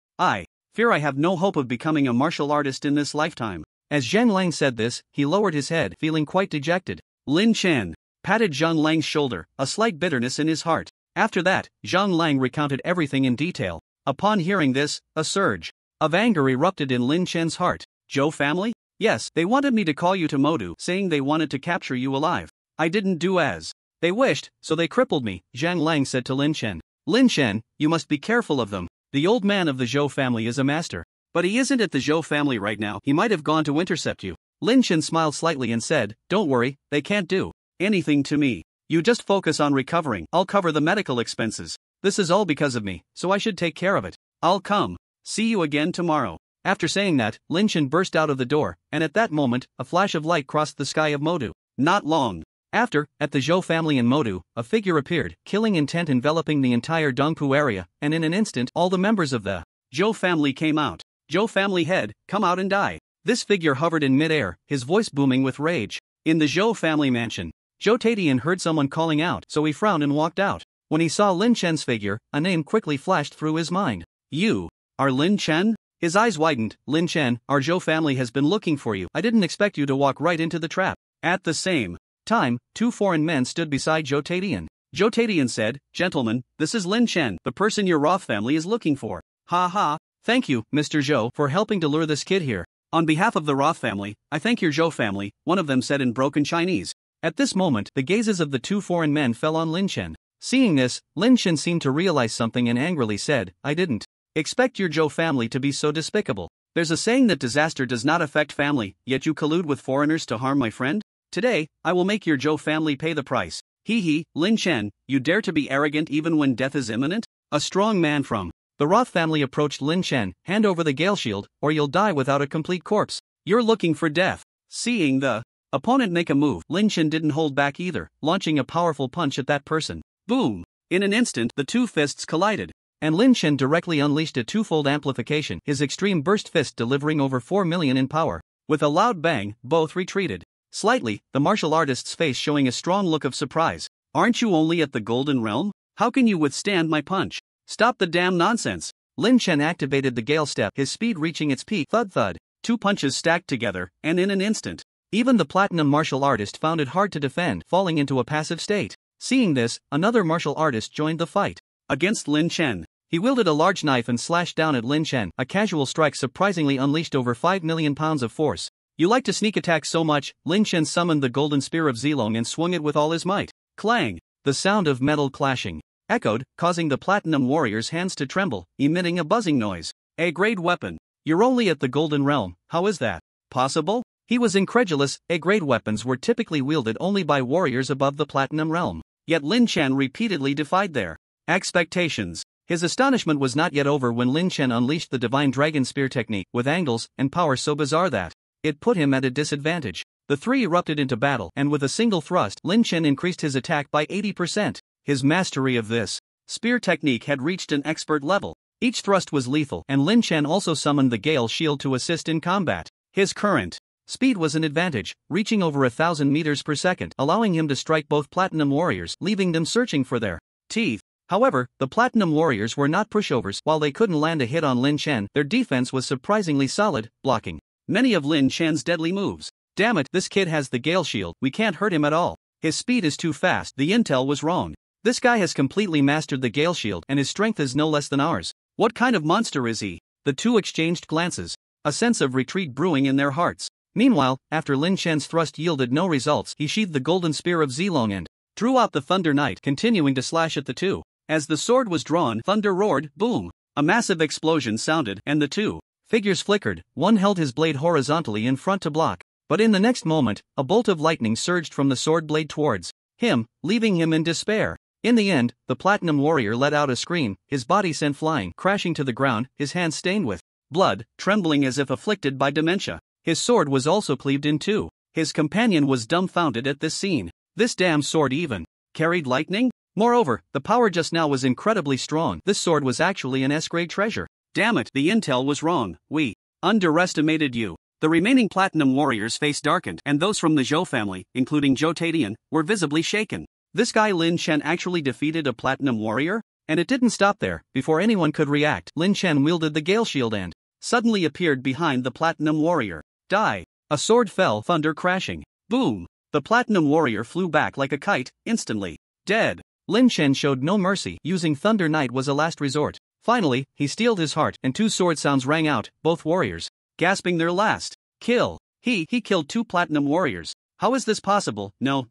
fear I have no hope of becoming a martial artist in this lifetime. As Zhang Lang said this, he lowered his head, feeling quite dejected. Lin Chen patted Zhang Lang's shoulder, a slight bitterness in his heart. After that, Zhang Lang recounted everything in detail. Upon hearing this, a surge of anger erupted in Lin Chen's heart. Zhou family? Yes, they wanted me to call you to Modu, saying they wanted to capture you alive. I didn't do as they wished, so they crippled me, Zhang Lang said to Lin Chen. Lin Chen, you must be careful of them. The old man of the Zhou family is a master. But he isn't at the Zhou family right now. He might have gone to intercept you. Lin Chen smiled slightly and said, don't worry, they can't do anything to me. You just focus on recovering. I'll cover the medical expenses. This is all because of me, so I should take care of it. I'll come. See you again tomorrow. After saying that, Lin Chen burst out of the door, and at that moment, a flash of light crossed the sky of Modu. Not long after, at the Zhou family in Modu, a figure appeared, killing intent enveloping the entire Dongpu area, and in an instant, all the members of the Zhou family came out. Zhou family head, come out and die. This figure hovered in midair, his voice booming with rage. In the Zhou family mansion, Zhou Tadian heard someone calling out, so he frowned and walked out. When he saw Lin Chen's figure, a name quickly flashed through his mind. You are Lin Chen? His eyes widened. Lin Chen, our Zhou family has been looking for you. I didn't expect you to walk right into the trap. At the same time, 2 foreign men stood beside Zhou Tadian. Zhou Tadian said, gentlemen, this is Lin Chen, the person your Roth family is looking for. Ha ha. Thank you, Mr. Zhou, for helping to lure this kid here. On behalf of the Roth family, I thank your Zhou family, one of them said in broken Chinese. At this moment, the gazes of the 2 foreign men fell on Lin Chen. Seeing this, Lin Chen seemed to realize something and angrily said, I didn't expect your Zhou family to be so despicable. There's a saying that disaster does not affect family, yet you collude with foreigners to harm my friend? Today, I will make your Zhou family pay the price. Hee, Lin Chen, you dare to be arrogant even when death is imminent? A strong man from the Roth family approached Lin Chen. Hand over the Gale Shield, or you'll die without a complete corpse. You're looking for death. Seeing the opponent make a move, Lin Chen didn't hold back either, launching a powerful punch at that person. Boom! In an instant, the 2 fists collided. And Lin Chen directly unleashed a 2-fold amplification, his extreme burst fist delivering over 4 million in power. With a loud bang, both retreated. Slightly, the martial artist's face showing a strong look of surprise. Aren't you only at the Golden Realm? How can you withstand my punch? Stop the damn nonsense. Lin Chen activated the Gale Step, his speed reaching its peak. Thud thud. Two punches stacked together, and in an instant, even the platinum martial artist found it hard to defend, falling into a passive state. Seeing this, another martial artist joined the fight. Against Lin Chen, he wielded a large knife and slashed down at Lin Chen. A casual strike surprisingly unleashed over 5 million pounds of force. You like to sneak attack so much, Lin Chen summoned the golden spear of Zilong and swung it with all his might. Clang! The sound of metal clashing echoed, causing the platinum warrior's hands to tremble, emitting a buzzing noise. A-grade weapon. You're only at the golden realm, how is that possible? He was incredulous. A-grade weapons were typically wielded only by warriors above the platinum realm. Yet Lin Chen repeatedly defied their expectations. His astonishment was not yet over when Lin Chen unleashed the divine dragon spear technique with angles and power so bizarre that it put him at a disadvantage. The three erupted into battle, and with a single thrust, Lin Chen increased his attack by 80%. His mastery of this spear technique had reached an expert level. Each thrust was lethal, and Lin Chen also summoned the Gale Shield to assist in combat. His current speed was an advantage, reaching over 1,000 meters per second, allowing him to strike both platinum warriors, leaving them searching for their teeth. However, the platinum warriors were not pushovers. While they couldn't land a hit on Lin Chen, their defense was surprisingly solid, blocking many of Lin Chen's deadly moves. Damn it, this kid has the Gale Shield, we can't hurt him at all. His speed is too fast. The intel was wrong. This guy has completely mastered the Gale Shield, and his strength is no less than ours. What kind of monster is he? The two exchanged glances, a sense of retreat brewing in their hearts. Meanwhile, after Lin Chen's thrust yielded no results, he sheathed the golden spear of Zilong and drew out the Thunder Knight, continuing to slash at the two. As the sword was drawn, thunder roared, boom! A massive explosion sounded, and the two figures flickered. One held his blade horizontally in front to block, but in the next moment, a bolt of lightning surged from the sword blade towards him, leaving him in despair. In the end, the platinum warrior let out a scream, his body sent flying, crashing to the ground, his hands stained with blood, trembling as if afflicted by dementia. His sword was also cleaved in two. His companion was dumbfounded at this scene. This damn sword even carried lightning? Moreover, the power just now was incredibly strong. This sword was actually an S-grade treasure. Damn it, the intel was wrong. We underestimated you. The remaining platinum warriors' face darkened, and those from the Zhou family, including Zhou Tadian, were visibly shaken. This guy Lin Chen actually defeated a platinum warrior? And it didn't stop there. Before anyone could react, Lin Chen wielded the Gale Shield and suddenly appeared behind the platinum warrior. Die! A sword fell, thunder crashing. Boom! The platinum warrior flew back like a kite, instantly dead. Lin Chen showed no mercy. Using Thunder Knight was a last resort. Finally, he steeled his heart, and two sword sounds rang out, both warriors gasping their last kill. He killed two platinum warriors. How is this possible? No.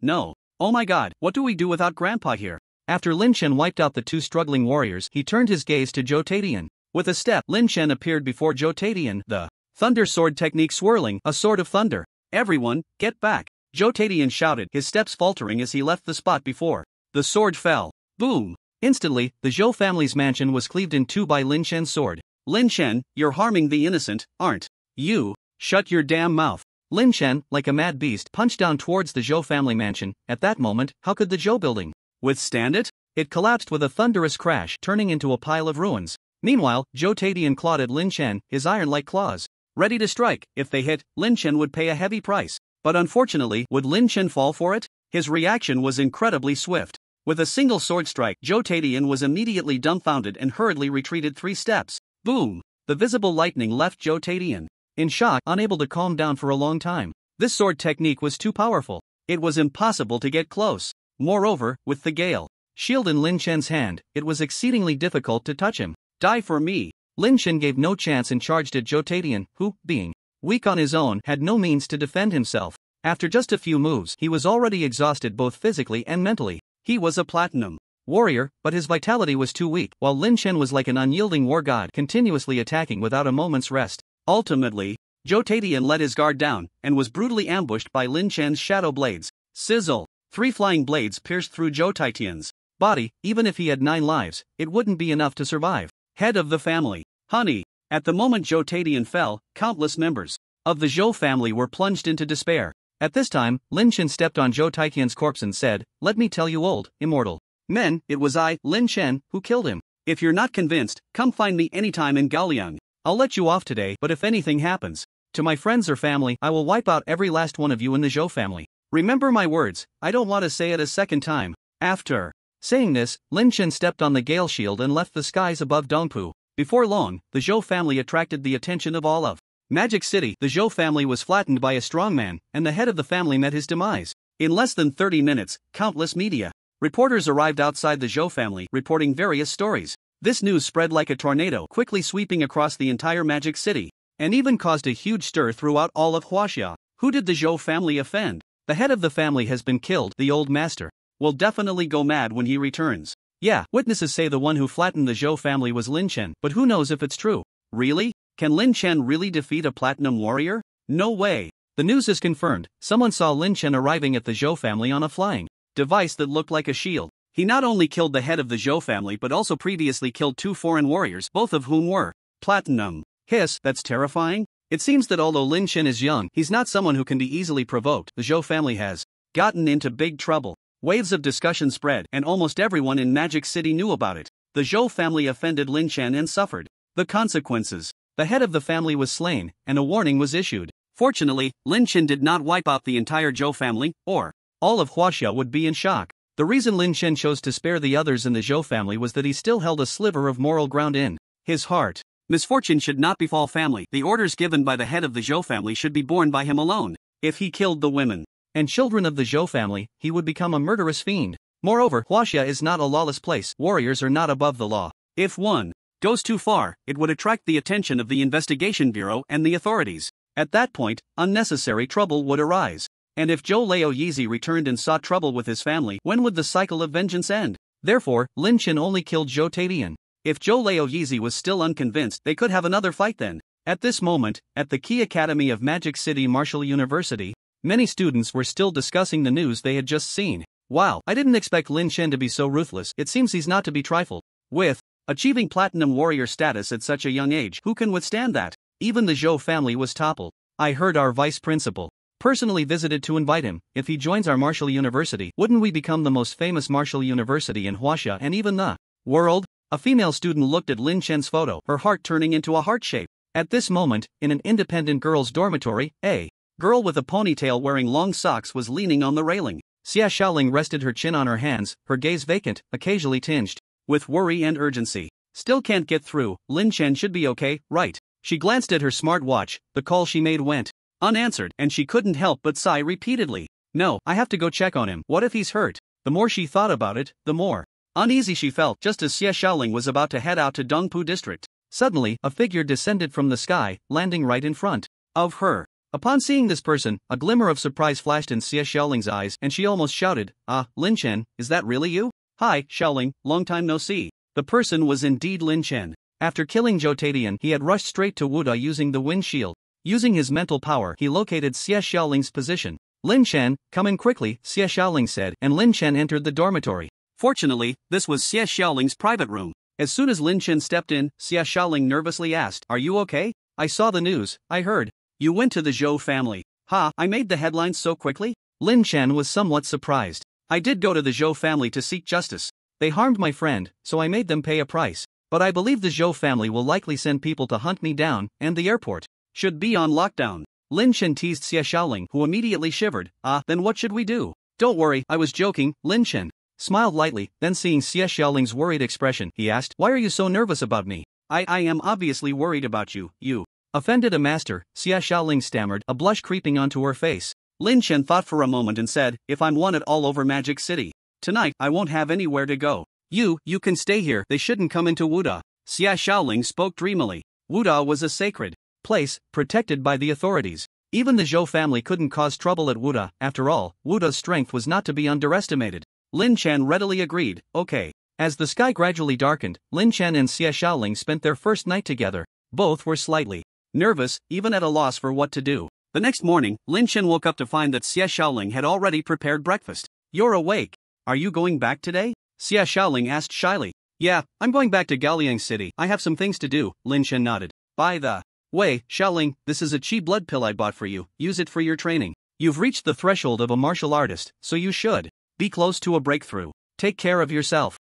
Oh my god, what do we do without Grandpa here? After Lin Chen wiped out the two struggling warriors, he turned his gaze to Zhou Tadian. With a step, Lin Chen appeared before Zhou Tadian, the thunder sword technique swirling, a sword of thunder. Everyone, get back! Zhou Tadian shouted, his steps faltering as he left the spot before the sword fell. Boom! Instantly, the Zhou family's mansion was cleaved in two by Lin Chen's sword. Lin Chen, you're harming the innocent, aren't you? Shut your damn mouth. Lin Chen, like a mad beast, punched down towards the Zhou family mansion. At that moment, how could the Zhou building withstand it? It collapsed with a thunderous crash, turning into a pile of ruins. Meanwhile, Zhou Tadian clawed at Lin Chen, his iron-like claws ready to strike. If they hit, Lin Chen would pay a heavy price. But unfortunately, would Lin Chen fall for it? His reaction was incredibly swift. With a single sword strike, Zhou Tadian was immediately dumbfounded and hurriedly retreated 3 steps. Boom! The visible lightning left Zhou Tadian in shock, unable to calm down for a long time. This sword technique was too powerful. It was impossible to get close. Moreover, with the Gale Shield in Lin Chen's hand, it was exceedingly difficult to touch him. Die for me! Lin Chen gave no chance and charged at Zhou Tadian, who, being weak on his own, had no means to defend himself. After just a few moves, he was already exhausted both physically and mentally. He was a platinum warrior, but his vitality was too weak, while Lin Chen was like an unyielding war god, continuously attacking without a moment's rest. Ultimately, Zhou Tadian let his guard down, and was brutally ambushed by Lin Chen's shadow blades. Sizzle! 3 flying blades pierced through Zhou Tadian's body. Even if he had 9 lives, it wouldn't be enough to survive. Head of the family. Honey! At the moment Zhou Tadian fell, countless members of the Zhou family were plunged into despair. At this time, Lin Chen stepped on Zhou Tadian's corpse and said, "Let me tell you, old, immortal men, it was I, Lin Chen, who killed him. If you're not convinced, come find me anytime in Gaoliang. I'll let you off today, but if anything happens to my friends or family, I will wipe out every last one of you in the Zhou family. Remember my words, I don't want to say it a second time." After saying this, Lin Chen stepped on the Gale Shield and left the skies above Dongpu. Before long, the Zhou family attracted the attention of all of Magic City. The Zhou family was flattened by a strongman, and the head of the family met his demise. In less than 30 minutes, countless media reporters arrived outside the Zhou family, reporting various stories. This news spread like a tornado, quickly sweeping across the entire Magic City, and even caused a huge stir throughout all of Huaxia. Who did the Zhou family offend? The head of the family has been killed. The old master will definitely go mad when he returns. Yeah, witnesses say the one who flattened the Zhou family was Lin Chen, but who knows if it's true? Really? Can Lin Chen really defeat a platinum warrior? No way. The news is confirmed. Someone saw Lin Chen arriving at the Zhou family on a flying device that looked like a shield. He not only killed the head of the Zhou family but also previously killed 2 foreign warriors, both of whom were platinum. Hiss, that's terrifying. It seems that although Lin Chen is young, he's not someone who can be easily provoked. The Zhou family has gotten into big trouble. Waves of discussion spread, and almost everyone in Magic City knew about it. The Zhou family offended Lin Chen and suffered the consequences. The head of the family was slain, and a warning was issued. Fortunately, Lin Chen did not wipe out the entire Zhou family, or all of Huaxia would be in shock. The reason Lin Chen chose to spare the others in the Zhou family was that he still held a sliver of moral ground in his heart. Misfortune should not befall family. The orders given by the head of the Zhou family should be borne by him alone. If he killed the women and children of the Zhou family, he would become a murderous fiend. Moreover, Huaxia is not a lawless place. Warriors are not above the law. If one goes too far, it would attract the attention of the investigation bureau and the authorities. At that point, unnecessary trouble would arise. And if Zhou Laoyizi returned and sought trouble with his family, when would the cycle of vengeance end? Therefore, Lin Chen only killed Zhou Tadian. If Zhou Laoyizi was still unconvinced, they could have another fight then. At this moment, at the Key Academy of Magic City Martial University, many students were still discussing the news they had just seen. Wow, I didn't expect Lin Chen to be so ruthless. It seems he's not to be trifled with. Achieving platinum warrior status at such a young age, who can withstand that? Even the Zhou family was toppled. I heard our vice principal personally visited to invite him. If he joins our martial university, wouldn't we become the most famous martial university in Huaxia and even the world? A female student looked at Lin Chen's photo, her heart turning into a heart shape. At this moment, in an independent girls' dormitory, a girl with a ponytail wearing long socks was leaning on the railing. Xia Xiaoling rested her chin on her hands, her gaze vacant, occasionally tinged with worry and urgency. Still can't get through. Lin Chen should be okay, right? She glanced at her smartwatch. The call she made went unanswered, and she couldn't help but sigh repeatedly. No, I have to go check on him. What if he's hurt? The more she thought about it, the more uneasy she felt. Just as Xia Xiaoling was about to head out to Dongpu district, suddenly, a figure descended from the sky, landing right in front of her. Upon seeing this person, a glimmer of surprise flashed in Xia Xiaoling's eyes, and she almost shouted, "Ah, Lin Chen, is that really you?" "Hi, Xiaoling, long time no see." The person was indeed Lin Chen. After killing Zhou Tadian, he had rushed straight to Wuda using the wind shield. Using his mental power, he located Xia Xiaoling's position. "Lin Chen, come in quickly," Xia Xiaoling said, and Lin Chen entered the dormitory. Fortunately, this was Xia Xiaoling's private room. As soon as Lin Chen stepped in, Xia Xiaoling nervously asked, "Are you okay?" "I saw the news. I heard you went to the Zhou family." "Ha, I made the headlines so quickly?" Lin Chen was somewhat surprised. "I did go to the Zhou family to seek justice. They harmed my friend, so I made them pay a price. But I believe the Zhou family will likely send people to hunt me down, and the airport should be on lockdown." Lin Chen teased Xia Xiaoling, who immediately shivered. "Ah, then what should we do?" "Don't worry, I was joking." Lin Chen smiled lightly, then seeing Xia Xiaoling's worried expression, he asked, "Why are you so nervous about me?" I am obviously worried about you. You offended a master," Xia Xiaoling stammered, a blush creeping onto her face. Lin Chen thought for a moment and said, "If I'm wanted all over Magic City, tonight I won't have anywhere to go. You can stay here. They shouldn't come into Wuda." Xia Xiaoling spoke dreamily. Wuda was a sacred place, protected by the authorities. Even the Zhou family couldn't cause trouble at Wuda. After all, Wuda's strength was not to be underestimated. Lin Chen readily agreed, "Okay." As the sky gradually darkened, Lin Chen and Xia Xiaoling spent their first night together. Both were slightly nervous, even at a loss for what to do. The next morning, Lin Chen woke up to find that Xia Xiaoling had already prepared breakfast. "You're awake. Are you going back today?" Xia Xiaoling asked shyly. "Yeah, I'm going back to Gaoliang City. I have some things to do." Lin Chen nodded. "By the way, Xiaoling, this is a chi blood pill I bought for you. Use it for your training. You've reached the threshold of a martial artist, so you should be close to a breakthrough. Take care of yourself."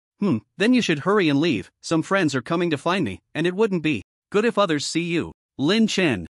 Then you should hurry and leave. Some friends are coming to find me, and it wouldn't be good if others see you." Lin Chen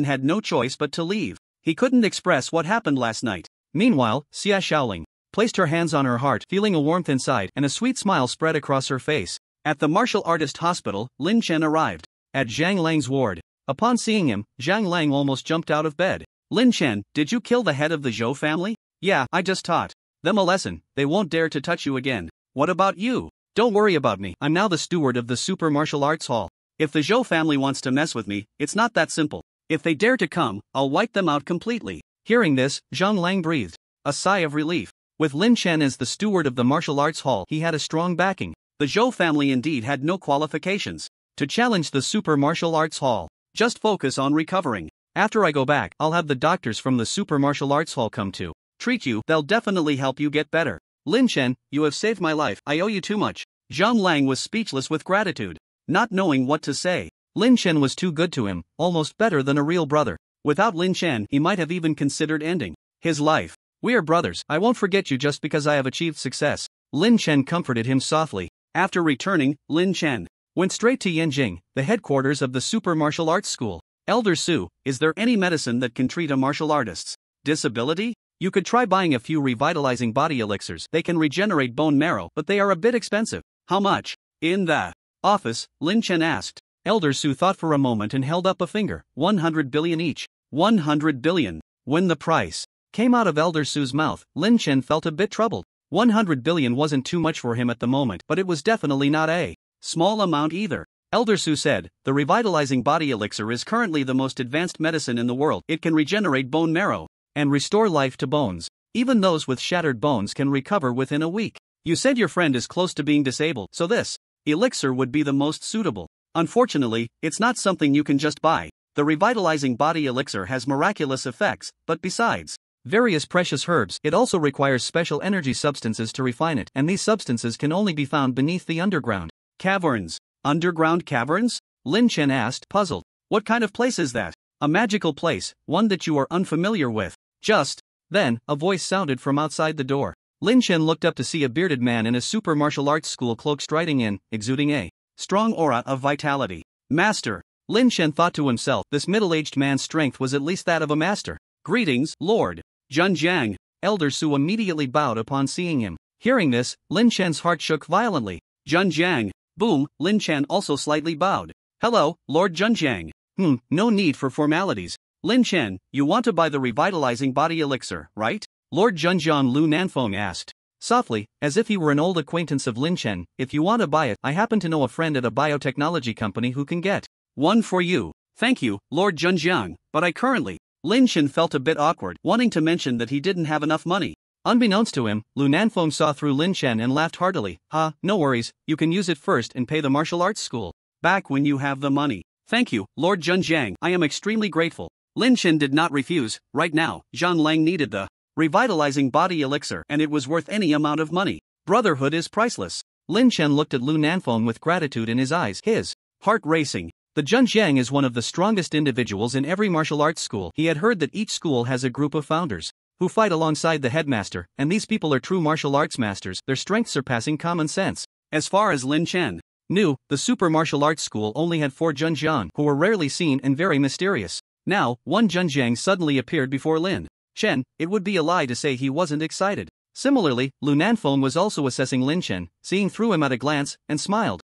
had no choice but to leave. He couldn't express what happened last night. Meanwhile, Xia Xiaoling placed her hands on her heart, feeling a warmth inside, and a sweet smile spread across her face. At the martial artist hospital, Lin Chen arrived at Zhang Lang's ward. Upon seeing him, Zhang Lang almost jumped out of bed. Lin Chen, did you kill the head of the Zhou family? Yeah, I just taught them a lesson. They won't dare to touch you again. What about you? Don't worry about me. I'm now the steward of the Super Martial Arts Hall. If the Zhou family wants to mess with me, it's not that simple. If they dare to come, I'll wipe them out completely. Hearing this, Zhang Lang breathed a sigh of relief. With Lin Chen as the steward of the martial arts hall, he had a strong backing. The Zhou family indeed had no qualifications to challenge the Super Martial Arts Hall. Just focus on recovering. After I go back, I'll have the doctors from the Super Martial Arts Hall come to treat you. They'll definitely help you get better. Lin Chen, you have saved my life. I owe you too much. Zhang Lang was speechless with gratitude, not knowing what to say. Lin Chen was too good to him, almost better than a real brother. Without Lin Chen, he might have even considered ending his life. We are brothers. I won't forget you just because I have achieved success. Lin Chen comforted him softly. After returning, Lin Chen went straight to Yanjing, the headquarters of the Super Martial Arts School. Elder Su, is there any medicine that can treat a martial artist's disability? You could try buying a few revitalizing body elixirs. They can regenerate bone marrow, but they are a bit expensive. How much? In the office, Lin Chen asked. Elder Su thought for a moment and held up a finger. 100 billion each. 100 billion. When the price came out of Elder Su's mouth, Lin Chen felt a bit troubled. 100 billion wasn't too much for him at the moment, but it was definitely not a small amount either. Elder Su said, the revitalizing body elixir is currently the most advanced medicine in the world. It can regenerate bone marrow and restore life to bones. Even those with shattered bones can recover within a week. You said your friend is close to being disabled, so this elixir would be the most suitable. Unfortunately, it's not something you can just buy. The revitalizing body elixir has miraculous effects, but besides various precious herbs, it also requires special energy substances to refine it, and these substances can only be found beneath the underground caverns. Underground caverns? Lin Chen asked, puzzled. What kind of place is that? A magical place, one that you are unfamiliar with. Just then, a voice sounded from outside the door. Lin Chen looked up to see a bearded man in a super martial arts school cloak striding in, exuding a strong aura of vitality. Master! Lin Chen thought to himself, this middle-aged man's strength was at least that of a master. Greetings, Lord Zhenjiang. Elder Su immediately bowed upon seeing him. Hearing this, Lin Chen's heart shook violently. Zhenjiang. Boom, Lin Chen also slightly bowed. Hello, Lord Zhenjiang. No need for formalities. Lin Chen, you want to buy the revitalizing body elixir, right? Lord Zhenjiang Lu Nanfeng asked. Softly, as if he were an old acquaintance of Lin Chen, if you want to buy it, I happen to know a friend at a biotechnology company who can get one for you. Thank you, Lord Zhenjiang, but I currently... Lin Chen felt a bit awkward, wanting to mention that he didn't have enough money. Unbeknownst to him, Lu Nanfeng saw through Lin Chen and laughed heartily. No worries, you can use it first and pay the martial arts school back when you have the money. Thank you, Lord Zhenjiang, I am extremely grateful. Lin Chen did not refuse. Right now, Zhang Lang needed the revitalizing body elixir, and it was worth any amount of money. Brotherhood is priceless. Lin Chen looked at Lu Nanfeng with gratitude in his eyes, his heart racing. The Zhenjiang is one of the strongest individuals in every martial arts school. He had heard that each school has a group of founders who fight alongside the headmaster, and these people are true martial arts masters, their strength surpassing common sense. As far as Lin Chen knew, the Super Martial Arts School only had 4 Zhenjiang, who were rarely seen and very mysterious. Now, one Zhenjiang suddenly appeared before Lin Chen. It would be a lie to say he wasn't excited. Similarly, Lu Nanfeng was also assessing Lin Chen, seeing through him at a glance, and smiled.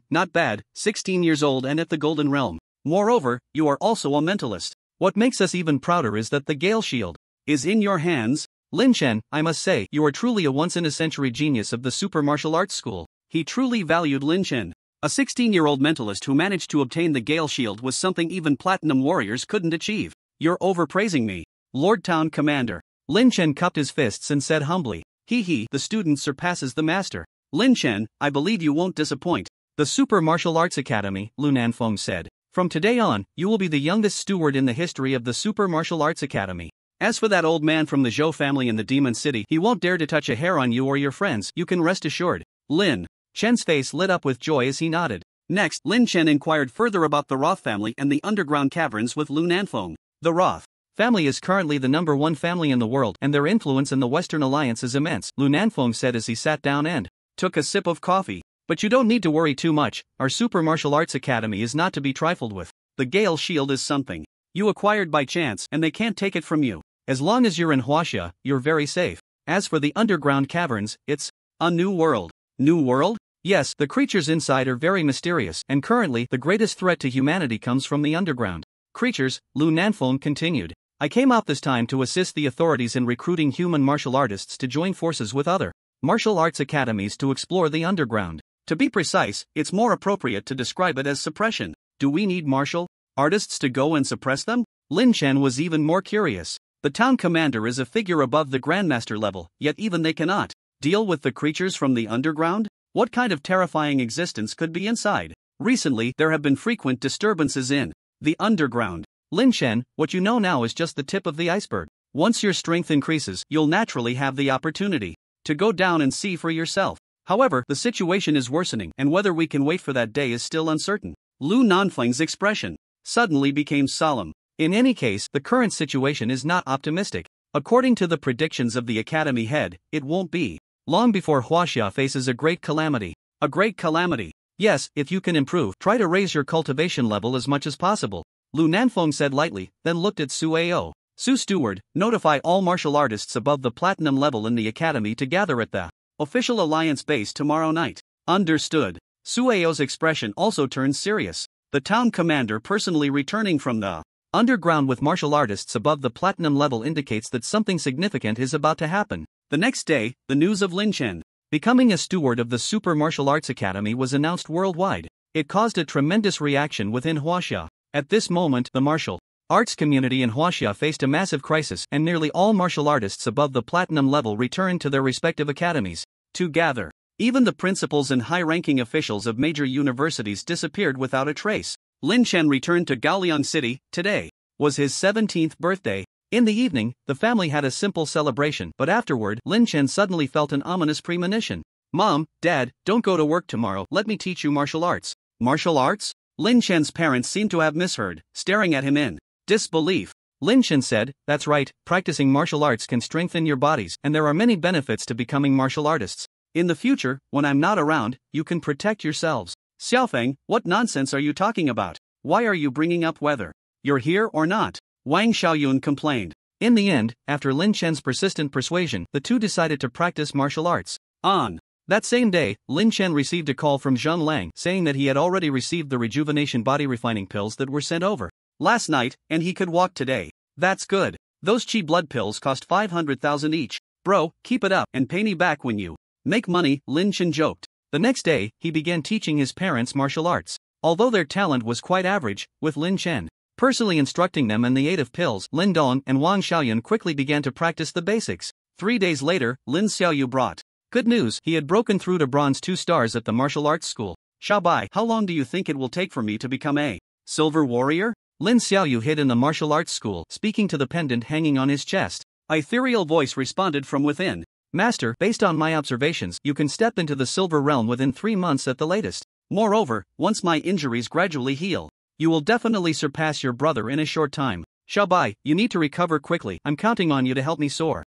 Not bad, 16 years old and at the Golden Realm. Moreover, you are also a mentalist. What makes us even prouder is that the Gale Shield is in your hands. Lin Chen, I must say, you are truly a once-in-a-century genius of the Super Martial Arts School. He truly valued Lin Chen. A 16-year-old mentalist who managed to obtain the Gale Shield was something even Platinum Warriors couldn't achieve. You're overpraising me, Lord Town Commander. Lin Chen cupped his fists and said humbly, the student surpasses the master. Lin Chen, I believe you won't disappoint. The Super Martial Arts Academy, Lu Nanfeng said. From today on, you will be the youngest steward in the history of the Super Martial Arts Academy. As for that old man from the Zhou family in the Demon City, he won't dare to touch a hair on you or your friends, you can rest assured. Lin Chen's face lit up with joy as he nodded. Next, Lin Chen inquired further about the Roth family and the underground caverns with Lu Nanfeng. The Roth family is currently the #1 family in the world, and their influence in the Western Alliance is immense, Lu Nanfeng said as he sat down and took a sip of coffee. But you don't need to worry too much, our Super Martial Arts Academy is not to be trifled with. The Gale Shield is something you acquired by chance, and they can't take it from you. As long as you're in Huaxia, you're very safe. As for the underground caverns, it's a new world. New world? Yes, the creatures inside are very mysterious, and currently, the greatest threat to humanity comes from the underground. Creatures, Lu Nanfeng continued. I came out this time to assist the authorities in recruiting human martial artists to join forces with other martial arts academies to explore the underground. To be precise, it's more appropriate to describe it as suppression. Do we need martial artists to go and suppress them? Lin Chen was even more curious. The town commander is a figure above the grandmaster level, yet even they cannot deal with the creatures from the underground? What kind of terrifying existence could be inside? Recently, there have been frequent disturbances in the underground. Lin Chen, what you know now is just the tip of the iceberg. Once your strength increases, you'll naturally have the opportunity to go down and see for yourself. However, the situation is worsening, and whether we can wait for that day is still uncertain. Lu Nanfeng's expression suddenly became solemn. In any case, the current situation is not optimistic. According to the predictions of the academy head, it won't be long before Huaxia faces a great calamity. A great calamity. Yes, if you can improve, try to raise your cultivation level as much as possible. Lu Nanfeng said lightly, then looked at Su Ao. Su Steward, notify all martial artists above the platinum level in the academy to gather at the official alliance base tomorrow night. Understood. Su Ao's expression also turned serious. The town commander personally returning from the underground with martial artists above the platinum level indicates that something significant is about to happen. The next day, the news of Lin Chen becoming a steward of the Super Martial Arts Academy was announced worldwide. It caused a tremendous reaction within Huaxia. At this moment, the martial arts community in Huaxia faced a massive crisis, and nearly all martial artists above the platinum level returned to their respective academies to gather. Even the principals and high-ranking officials of major universities disappeared without a trace. Lin Chen returned to Gaoliang City. Today was his 17th birthday. In the evening, the family had a simple celebration, but afterward, Lin Chen suddenly felt an ominous premonition. Mom, Dad, don't go to work tomorrow, let me teach you martial arts. Martial arts? Lin Chen's parents seemed to have misheard, staring at him in disbelief. Lin Chen said, that's right, practicing martial arts can strengthen your bodies, and there are many benefits to becoming martial artists. In the future, when I'm not around, you can protect yourselves. Xiaofeng, what nonsense are you talking about? Why are you bringing up whether you're here or not? Wang Xiaoyun complained. In the end, after Lin Chen's persistent persuasion, the two decided to practice martial arts. On that same day, Lin Chen received a call from Zheng Lang saying that he had already received the rejuvenation body refining pills that were sent over last night, and he could walk today. That's good. Those chi blood pills cost 500,000 each. Bro, keep it up and pay me back when you make money, Lin Chen joked. The next day, he began teaching his parents martial arts. Although their talent was quite average, with Lin Chen personally instructing them and the aid of pills, Lin Dong and Wang Xiaoyun quickly began to practice the basics. 3 days later, Lin Xiaoyu brought good news. He had broken through to bronze 2 stars at the martial arts school. Xiaobai, how long do you think it will take for me to become a silver warrior? Lin Xiaoyu hid in the martial arts school, speaking to the pendant hanging on his chest. A ethereal voice responded from within. Master, based on my observations, you can step into the silver realm within 3 months at the latest. Moreover, once my injuries gradually heal, you will definitely surpass your brother in a short time. Xiaobai, you need to recover quickly. I'm counting on you to help me soar.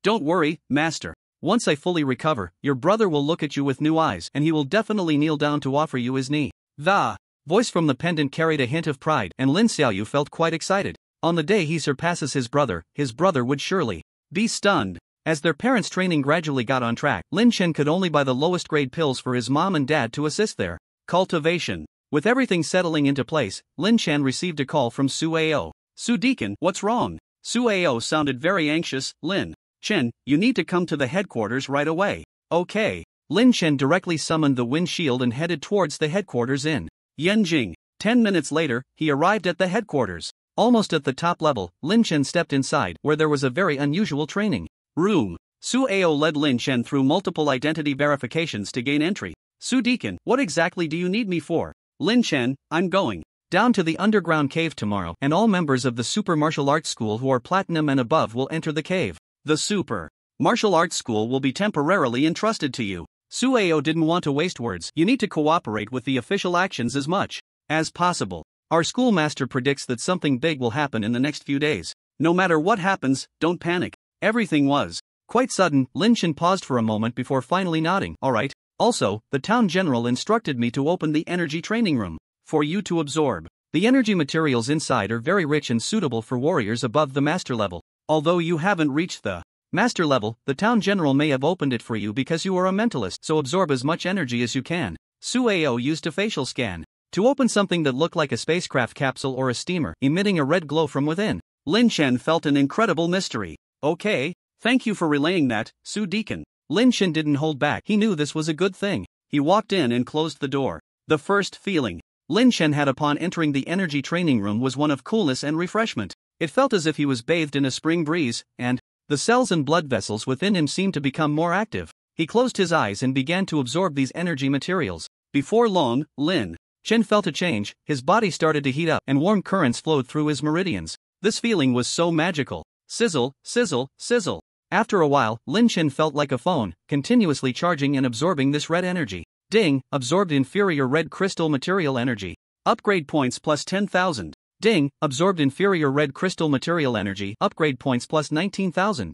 Don't worry, Master. Once I fully recover, your brother will look at you with new eyes, and he will definitely kneel down to offer you his knee. The voice from the pendant carried a hint of pride, and Lin Xiaoyu felt quite excited. On the day he surpasses his brother would surely be stunned. As their parents' training gradually got on track, Lin Chen could only buy the lowest grade pills for his mom and dad to assist their cultivation. With everything settling into place, Lin Chen received a call from Su Ao. Su Deacon, what's wrong? Su Ao sounded very anxious. Lin Chen, you need to come to the headquarters right away. Okay. Lin Chen directly summoned the wind shield and headed towards the headquarters in Yanjing. 10 minutes later, he arrived at the headquarters. Almost at the top level, Lin Chen stepped inside, where there was a very unusual training room. Su Ao led Lin Chen through multiple identity verifications to gain entry. Su Deacon, what exactly do you need me for? Lin Chen, I'm going down to the underground cave tomorrow, and all members of the Super Martial Arts School who are platinum and above will enter the cave. The Super Martial Arts School will be temporarily entrusted to you. Su Ao didn't want to waste words. You need to cooperate with the official actions as much as possible. Our schoolmaster predicts that something big will happen in the next few days. No matter what happens, don't panic. Everything was quite sudden. Lin Chen paused for a moment before finally nodding. Alright. Also, the town general instructed me to open the energy training room for you to absorb. The energy materials inside are very rich and suitable for warriors above the master level. Although you haven't reached the Master level, the town general may have opened it for you because you are a mentalist, so absorb as much energy as you can. Sueo used a facial scan to open something that looked like a spacecraft capsule or a steamer, emitting a red glow from within. Lin Chen felt an incredible mystery. Okay, thank you for relaying that, Su Deacon. Lin Chen didn't hold back. He knew this was a good thing. He walked in and closed the door. The first feeling Lin Chen had upon entering the energy training room was one of coolness and refreshment. It felt as if he was bathed in a spring breeze, and the cells and blood vessels within him seemed to become more active. He closed his eyes and began to absorb these energy materials. Before long, Lin Chen felt a change. His body started to heat up and warm currents flowed through his meridians. This feeling was so magical. Sizzle, sizzle, sizzle. After a while, Lin Chen felt like a phone, continuously charging and absorbing this red energy. Ding, absorbed inferior red crystal material energy. Upgrade points plus 10,000. Ding, absorbed inferior red crystal material energy. Upgrade points plus 19,000.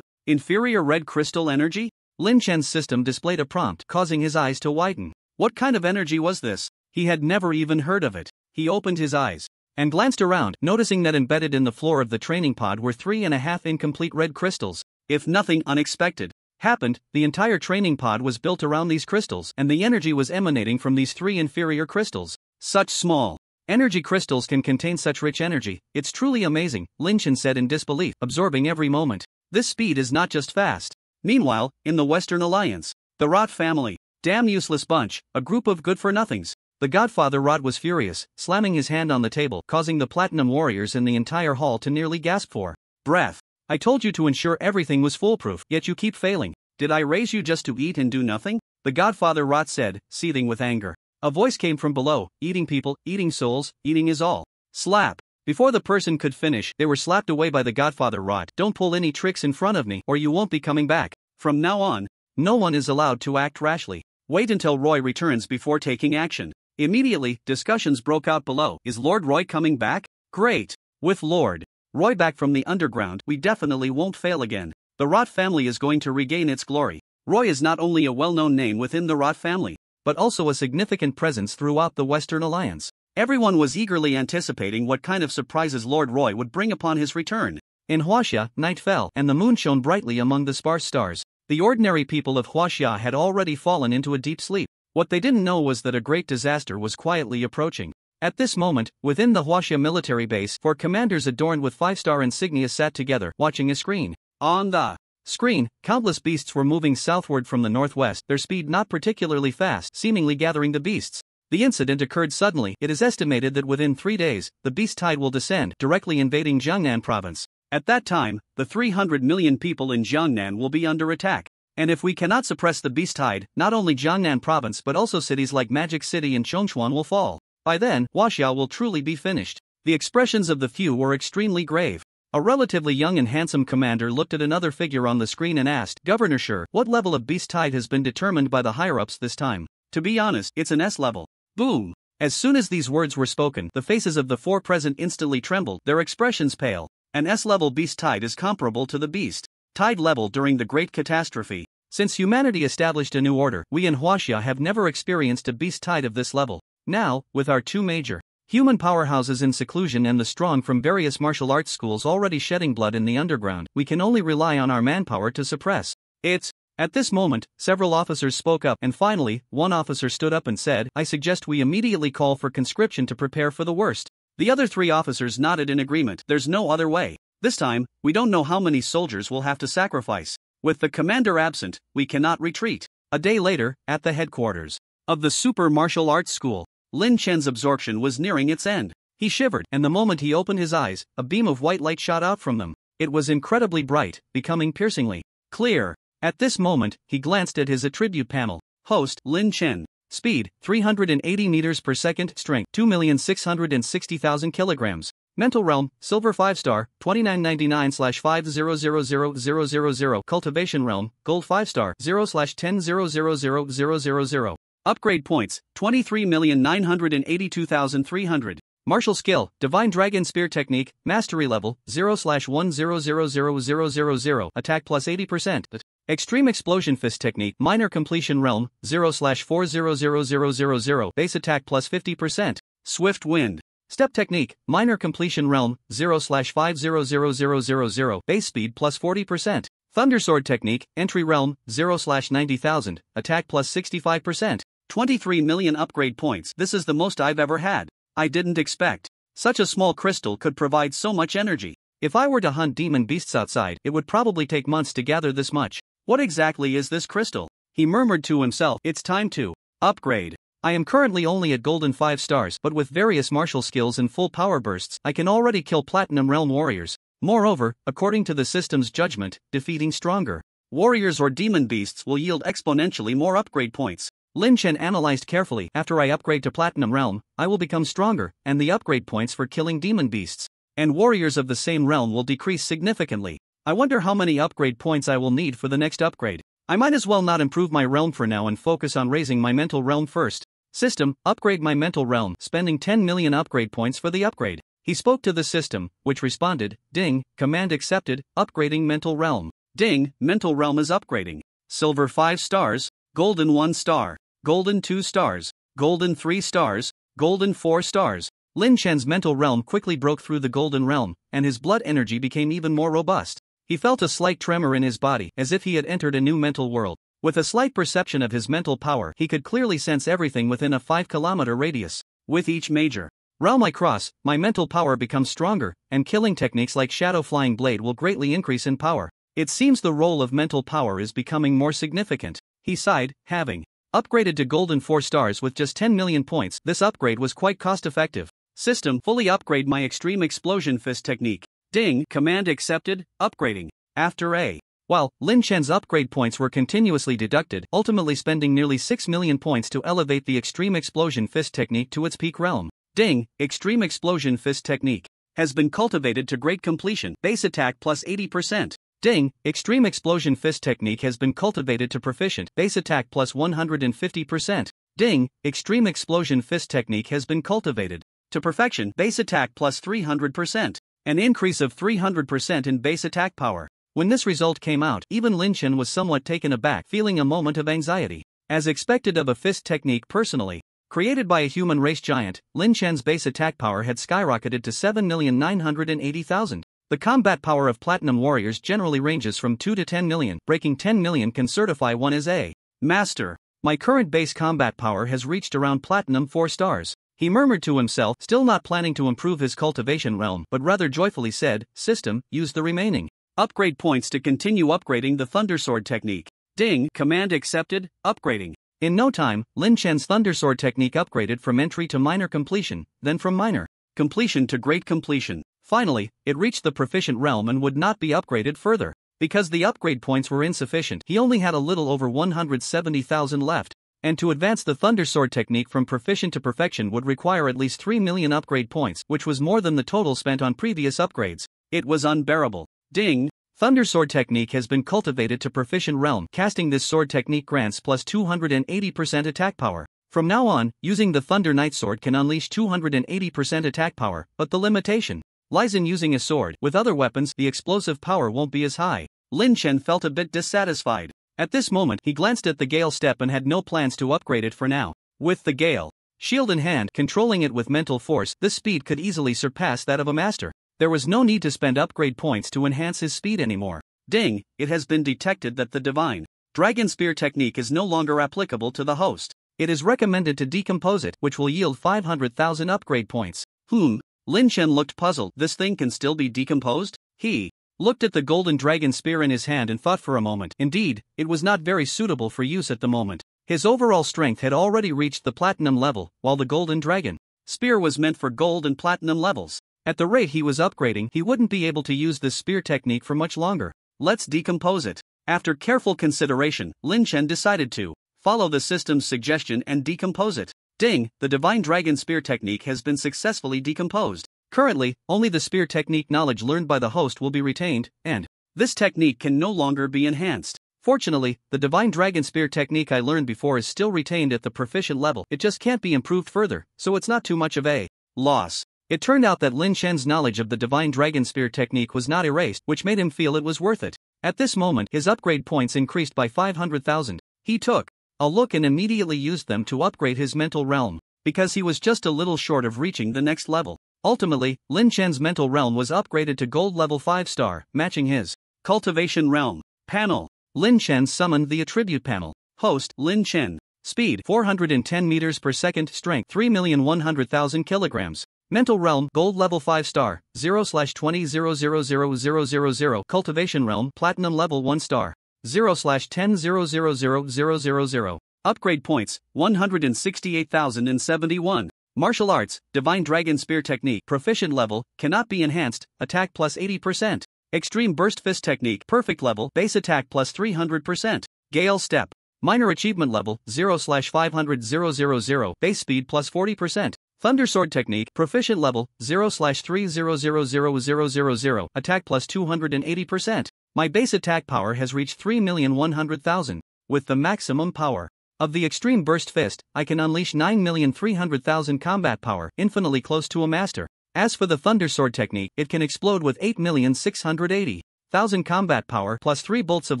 Inferior red crystal energy? Lin Chen's system displayed a prompt, causing his eyes to widen. What kind of energy was this? He had never even heard of it. He opened his eyes and glanced around, noticing that embedded in the floor of the training pod were 3.5 incomplete red crystals. If nothing unexpected happened, the entire training pod was built around these crystals, and the energy was emanating from these 3 inferior crystals. Such small energy crystals can contain such rich energy. It's truly amazing, Lin Chen said in disbelief, absorbing every moment. This speed is not just fast. Meanwhile, in the Western Alliance, the Rot family, damn useless bunch, a group of good-for-nothings. The Godfather Rot was furious, slamming his hand on the table, causing the Platinum Warriors in the entire hall to nearly gasp for breath. I told you to ensure everything was foolproof, yet you keep failing. Did I raise you just to eat and do nothing? The Godfather Rot said, seething with anger. A voice came from below, eating people, eating souls, eating is all. Slap. Before the person could finish, they were slapped away by the Godfather Rot. Don't pull any tricks in front of me, or you won't be coming back. From now on, no one is allowed to act rashly. Wait until Roy returns before taking action. Immediately, discussions broke out below. Is Lord Roy coming back? Great. With Lord Roy back from the underground, we definitely won't fail again. The Rot family is going to regain its glory. Roy is not only a well-known name within the Rot family, but also a significant presence throughout the Western Alliance. Everyone was eagerly anticipating what kind of surprises Lord Roy would bring upon his return. In Huaxia, night fell, and the moon shone brightly among the sparse stars. The ordinary people of Huaxia had already fallen into a deep sleep. What they didn't know was that a great disaster was quietly approaching. At this moment, within the Huaxia military base, 4 commanders adorned with 5-star insignia sat together, watching a screen. On the screen, countless beasts were moving southward from the northwest, their speed not particularly fast, seemingly gathering the beasts. The incident occurred suddenly. It is estimated that within 3 days, the beast tide will descend, directly invading Jiangnan province. At that time, the 300 million people in Jiangnan will be under attack. And if we cannot suppress the beast tide, not only Jiangnan province but also cities like Magic City and Chongchuan will fall. By then, Huaxia will truly be finished. The expressions of the few were extremely grave. A relatively young and handsome commander looked at another figure on the screen and asked, Governor Sure, what level of beast tide has been determined by the higher-ups this time? To be honest, it's an S level. Boom! As soon as these words were spoken, the faces of the 4 present instantly trembled, their expressions pale. An S-level beast tide is comparable to the beast tide level during the Great Catastrophe. Since humanity established a new order, we in Huaxia have never experienced a beast tide of this level. Now, with our 2 major human powerhouses in seclusion and the strong from various martial arts schools already shedding blood in the underground, we can only rely on our manpower to suppress it. At this moment, several officers spoke up, and finally, one officer stood up and said, I suggest we immediately call for conscription to prepare for the worst. The other 3 officers nodded in agreement. There's no other way. This time, we don't know how many soldiers we'll have to sacrifice. With the commander absent, we cannot retreat. A day later, at the headquarters of the Super Martial Arts School, Lin Chen's absorption was nearing its end. He shivered, and the moment he opened his eyes, a beam of white light shot out from them. It was incredibly bright, becoming piercingly clear. At this moment, he glanced at his attribute panel. Host, Lin Chen. Speed, 380 meters per second. Strength, 2,660,000 kilograms. Mental realm, silver 5-star, 2999/50000000. Cultivation realm, gold 5-star, 0/10,000,000. Upgrade points, 23,982,300. Martial skill, Divine Dragon Spear Technique, Mastery level, 0/10,000,000. Attack plus 80%. Extreme Explosion Fist Technique, Minor Completion Realm, 0/400000. Base attack plus 50%. Swift Wind Step Technique, Minor Completion Realm, 0/500000. Base speed plus 40%. Thundersword Technique, Entry Realm, 0/90,000, Attack plus 65%. 23 million upgrade points. This is the most I've ever had. I didn't expect such a small crystal could provide so much energy. If I were to hunt demon beasts outside, it would probably take months to gather this much. What exactly is this crystal? He murmured to himself. It's time to upgrade. I am currently only at golden 5 stars, but with various martial skills and full power bursts, I can already kill Platinum Realm warriors. Moreover, according to the system's judgment, defeating stronger warriors or demon beasts will yield exponentially more upgrade points. Lin Chen analyzed carefully. After I upgrade to Platinum Realm, I will become stronger, and the upgrade points for killing demon beasts and warriors of the same realm will decrease significantly. I wonder how many upgrade points I will need for the next upgrade. I might as well not improve my realm for now and focus on raising my mental realm first. System, upgrade my mental realm, spending 10 million upgrade points for the upgrade. He spoke to the system, which responded, ding, command accepted, upgrading mental realm. Ding, mental realm is upgrading. Silver 5 stars, golden 1 star, golden 2 stars, golden 3 stars, golden 4 stars. Lin Chen's mental realm quickly broke through the golden realm, and his blood energy became even more robust. He felt a slight tremor in his body, as if he had entered a new mental world. With a slight perception of his mental power, he could clearly sense everything within a 5-kilometer radius. With each major realm I cross, my mental power becomes stronger, and killing techniques like Shadow Flying Blade will greatly increase in power. It seems the role of mental power is becoming more significant. He sighed, having upgraded to golden 4 stars with just 10 million points. This upgrade was quite cost-effective. System, fully upgrade my Extreme Explosion Fist technique. Ding, command accepted, upgrading. After a while, Lin Chen's upgrade points were continuously deducted, ultimately spending nearly 6 million points to elevate the Extreme Explosion Fist technique to its peak realm. Ding, Extreme Explosion Fist technique has been cultivated to great completion. Base attack plus 80%. Ding, Extreme Explosion Fist technique has been cultivated to proficient. Base attack plus 150%. Ding, Extreme Explosion Fist technique has been cultivated to perfection. Base attack plus 300%. An increase of 300% in base attack power. When this result came out, even Lin Chen was somewhat taken aback, feeling a moment of anxiety. As expected of a fist technique personally created by a human race giant, Lin Chen's base attack power had skyrocketed to 7,980,000. The combat power of platinum warriors generally ranges from 2 to 10 million. Breaking 10 million can certify one as a master. My current base combat power has reached around platinum 4 stars. He murmured to himself, still not planning to improve his cultivation realm, but rather joyfully said, System, use the remaining upgrade points to continue upgrading the Thundersword technique. Ding, command accepted, upgrading. In no time, Lin Chen's Thundersword technique upgraded from entry to minor completion, then from minor completion to great completion. Finally, it reached the proficient realm and would not be upgraded further. Because the upgrade points were insufficient, he only had a little over 170,000 left. And to advance the Thundersword technique from proficient to perfection would require at least 3 million upgrade points, which was more than the total spent on previous upgrades. It was unbearable. Ding! Thundersword technique has been cultivated to proficient realm. Casting this sword technique grants plus 280% attack power. From now on, using the Thunder Knight sword can unleash 280% attack power, but the limitation lies in using a sword. With other weapons, the explosive power won't be as high. Lin Chen felt a bit dissatisfied. At this moment, he glanced at the Gale Step and had no plans to upgrade it for now. With the Gale shield in hand, controlling it with mental force, this speed could easily surpass that of a master. There was no need to spend upgrade points to enhance his speed anymore. Ding, it has been detected that the Divine Dragon Spear technique is no longer applicable to the host. It is recommended to decompose it, which will yield 500,000 upgrade points. Lin Chen looked puzzled. This thing can still be decomposed? He looked at the golden dragon spear in his hand and thought for a moment. Indeed, it was not very suitable for use at the moment. His overall strength had already reached the platinum level, while the golden dragon spear was meant for gold and platinum levels. At the rate he was upgrading, he wouldn't be able to use this spear technique for much longer. Let's decompose it. After careful consideration, Lin Chen decided to follow the system's suggestion and decompose it. Ding, the divine dragon spear technique has been successfully decomposed. Currently, only the spear technique knowledge learned by the host will be retained, and this technique can no longer be enhanced. Fortunately, the divine dragon spear technique I learned before is still retained at the proficient level. It just can't be improved further, so it's not too much of a loss. It turned out that Lin Chen's knowledge of the divine dragon spear technique was not erased, which made him feel it was worth it. At this moment, his upgrade points increased by 500,000. He took a look and immediately used them to upgrade his mental realm, because he was just a little short of reaching the next level. Ultimately, Lin Chen's mental realm was upgraded to gold level 5 star, matching his cultivation realm. Panel. Lin Chen summoned the attribute panel. Host, Lin Chen. Speed, 410 meters per second. Strength, 3,100,000 kilograms. Mental realm, gold level 5 star, 0/20000000. Cultivation realm, platinum level 1 star, 0/10,000,000. Upgrade points, 168,071. Martial arts, divine dragon spear technique, proficient level, cannot be enhanced, attack plus 80%. Extreme burst fist technique, perfect level, base attack plus 300%. Gale step, minor achievement level, 0/500,000, base speed plus 40%. Thunder sword technique, proficient level, 0/300,000, attack plus 280%. My base attack power has reached 3,100,000. With the maximum power of the extreme burst fist, I can unleash 9,300,000 combat power, infinitely close to a master. As for the thunder sword technique, it can explode with 8,680,000 combat power plus 3 bolts of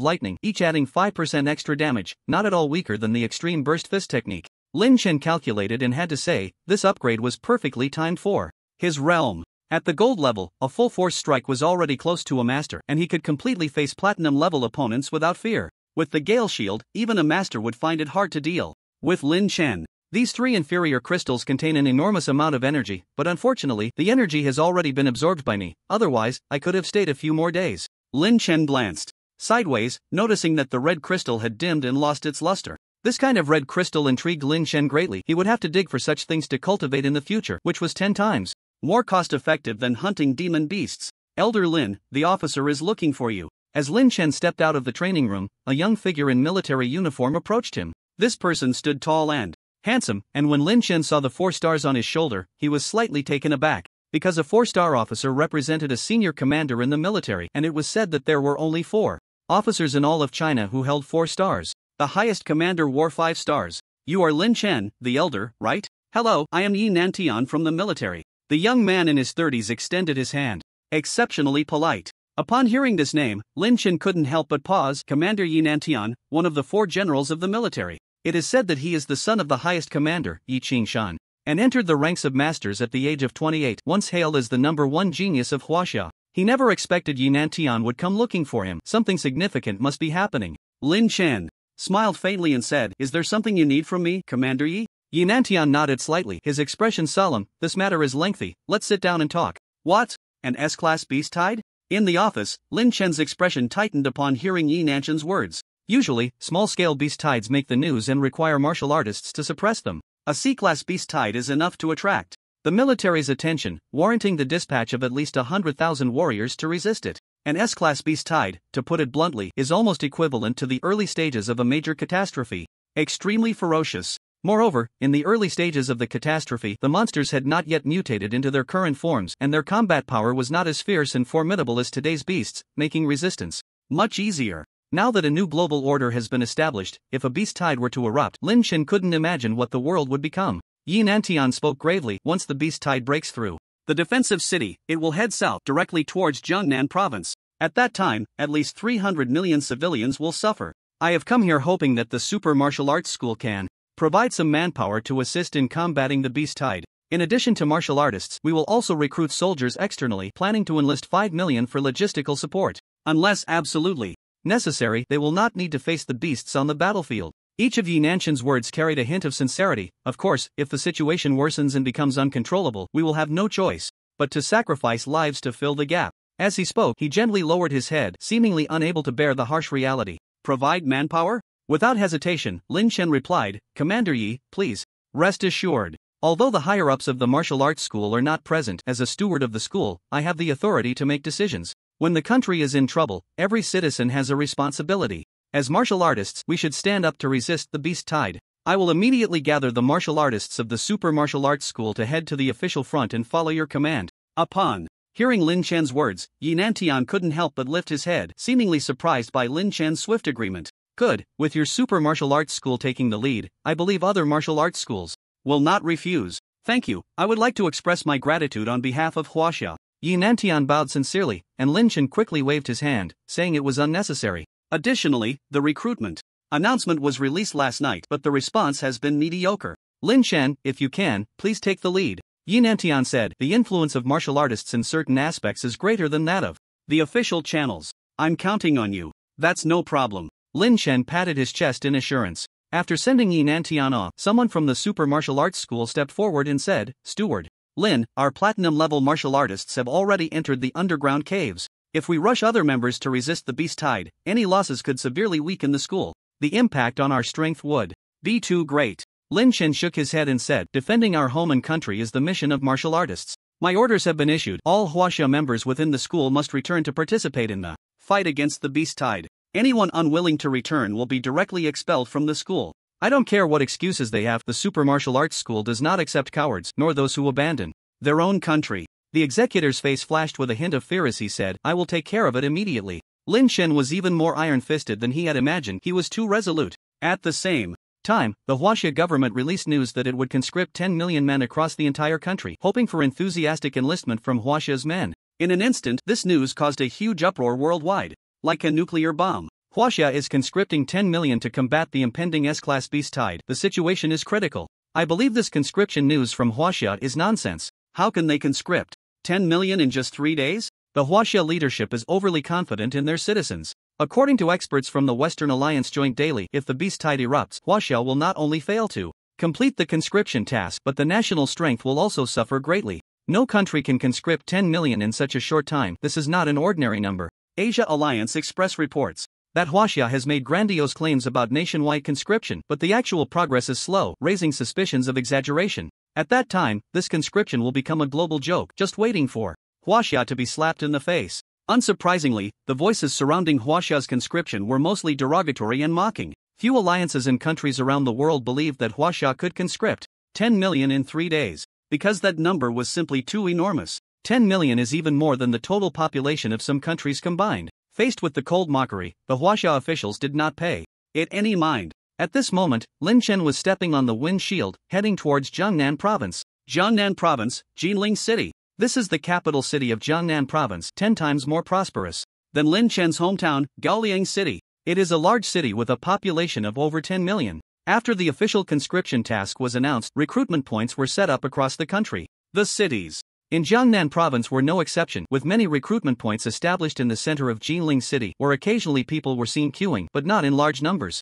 lightning, each adding 5% extra damage, not at all weaker than the extreme burst fist technique. Lin Chen calculated and had to say, this upgrade was perfectly timed for his realm. At the gold level, a full force strike was already close to a master, and he could completely face platinum level opponents without fear. With the Gale Shield, even a master would find it hard to deal with Lin Chen. These 3 inferior crystals contain an enormous amount of energy, but unfortunately, the energy has already been absorbed by me, otherwise, I could have stayed a few more days. Lin Chen glanced sideways, noticing that the red crystal had dimmed and lost its luster. This kind of red crystal intrigued Lin Chen greatly. He would have to dig for such things to cultivate in the future, which was 10 times more cost-effective than hunting demon beasts. Elder Lin, the officer is looking for you. As Lin Chen stepped out of the training room, a young figure in military uniform approached him. This person stood tall and handsome, and when Lin Chen saw the 4 stars on his shoulder, he was slightly taken aback. Because a 4-star officer represented a senior commander in the military, and it was said that there were only 4 officers in all of China who held 4 stars. The highest commander wore 5 stars. You are Lin Chen, the elder, right? Hello, I am Yi Nantian from the military. The young man in his 30s extended his hand. Exceptionally polite. Upon hearing this name, Lin Chen couldn't help but pause. Commander Yi Nantian, one of the 4 generals of the military. It is said that he is the son of the highest commander, Yi Qingshan, and entered the ranks of masters at the age of 28, once hailed as the #1 genius of Huaxia. He never expected Yi Nantian would come looking for him. Something significant must be happening. Lin Chen smiled faintly and said, is there something you need from me, Commander Yi? Yi Nantian nodded slightly, his expression solemn. This matter is lengthy, let's sit down and talk. What? An S-class beast tide? In the office, Lin Chen's expression tightened upon hearing Yi Nantian's words. Usually, small-scale beast tides make the news and require martial artists to suppress them. A C-class beast tide is enough to attract the military's attention, warranting the dispatch of at least 100,000 warriors to resist it. An S-class beast tide, to put it bluntly, is almost equivalent to the early stages of a major catastrophe. Extremely ferocious. Moreover, in the early stages of the catastrophe, the monsters had not yet mutated into their current forms, and their combat power was not as fierce and formidable as today's beasts, making resistance much easier. Now that a new global order has been established, if a beast tide were to erupt, Lin Chen couldn't imagine what the world would become. Yi Nantian spoke gravely. Once the beast tide breaks through the defensive city, it will head south directly towards Jiangnan province. At that time, at least 300 million civilians will suffer. I have come here hoping that the Super Martial Arts School can provide some manpower to assist in combating the beast tide. In addition to martial artists, we will also recruit soldiers externally, planning to enlist 5 million for logistical support. Unless absolutely necessary, they will not need to face the beasts on the battlefield. Each of Yi Nantian's words carried a hint of sincerity. Of course, if the situation worsens and becomes uncontrollable, we will have no choice but to sacrifice lives to fill the gap. As he spoke, he gently lowered his head, seemingly unable to bear the harsh reality. Provide manpower? Without hesitation, Lin Chen replied, Commander Yi, please rest assured. Although the higher-ups of the martial arts school are not present, as a steward of the school, I have the authority to make decisions. When the country is in trouble, every citizen has a responsibility. As martial artists, we should stand up to resist the beast tide. I will immediately gather the martial artists of the Super Martial Arts School to head to the official front and follow your command. Upon hearing Lin Chen's words, Yi Nantian couldn't help but lift his head, seemingly surprised by Lin Chen's swift agreement. Good, with your Super Martial Arts School taking the lead, I believe other martial arts schools will not refuse. Thank you, I would like to express my gratitude on behalf of Huaxia. Yi Nantian bowed sincerely, and Lin Chen quickly waved his hand, saying it was unnecessary. Additionally, the recruitment announcement was released last night, but the response has been mediocre. Lin Chen, if you can, please take the lead. Yi Nantian said, the influence of martial artists in certain aspects is greater than that of the official channels. I'm counting on you. That's no problem. Lin Chen patted his chest in assurance. After sending Yi Nantian off, someone from the super martial arts school stepped forward and said, "Steward Lin, our platinum-level martial artists have already entered the underground caves. If we rush other members to resist the beast tide, any losses could severely weaken the school. The impact on our strength would be too great." Lin Chen shook his head and said, "Defending our home and country is the mission of martial artists. My orders have been issued. All Huaxia members within the school must return to participate in the fight against the beast tide. Anyone unwilling to return will be directly expelled from the school. I don't care what excuses they have, the super martial arts school does not accept cowards, nor those who abandon their own country." The executor's face flashed with a hint of fear as he said, "I will take care of it immediately." Lin Chen was even more iron-fisted than he had imagined. He was too resolute. At the same time, the Huaxia government released news that it would conscript 10 million men across the entire country, hoping for enthusiastic enlistment from Huaxia's men. In an instant, this news caused a huge uproar worldwide. Like a nuclear bomb. Huaxia is conscripting 10 million to combat the impending S-class beast tide. The situation is critical. I believe this conscription news from Huaxia is nonsense. How can they conscript 10 million in just 3 days? The Huaxia leadership is overly confident in their citizens. According to experts from the Western Alliance Joint Daily, if the beast tide erupts, Huaxia will not only fail to complete the conscription task, but the national strength will also suffer greatly. No country can conscript 10 million in such a short time. This is not an ordinary number. Asia Alliance Express reports that Huaxia has made grandiose claims about nationwide conscription, but the actual progress is slow, raising suspicions of exaggeration. At that time, this conscription will become a global joke, just waiting for Huaxia to be slapped in the face. Unsurprisingly, the voices surrounding Huaxia's conscription were mostly derogatory and mocking. Few alliances and countries around the world believed that Huaxia could conscript 10 million in 3 days, because that number was simply too enormous. 10 million is even more than the total population of some countries combined. Faced with the cold mockery, the Huaxia officials did not pay it any mind. At this moment, Lin Chen was stepping on the wind shield, heading towards Jiangnan Province. Jiangnan Province, Jinling City. This is the capital city of Jiangnan Province, 10 times more prosperous than Lin Chen's hometown, Gaoliang City. It is a large city with a population of over 10 million. After the official conscription task was announced, recruitment points were set up across the country. The cities in Jiangnan Province were no exception, with many recruitment points established in the center of Jinling City, where occasionally people were seen queuing, but not in large numbers.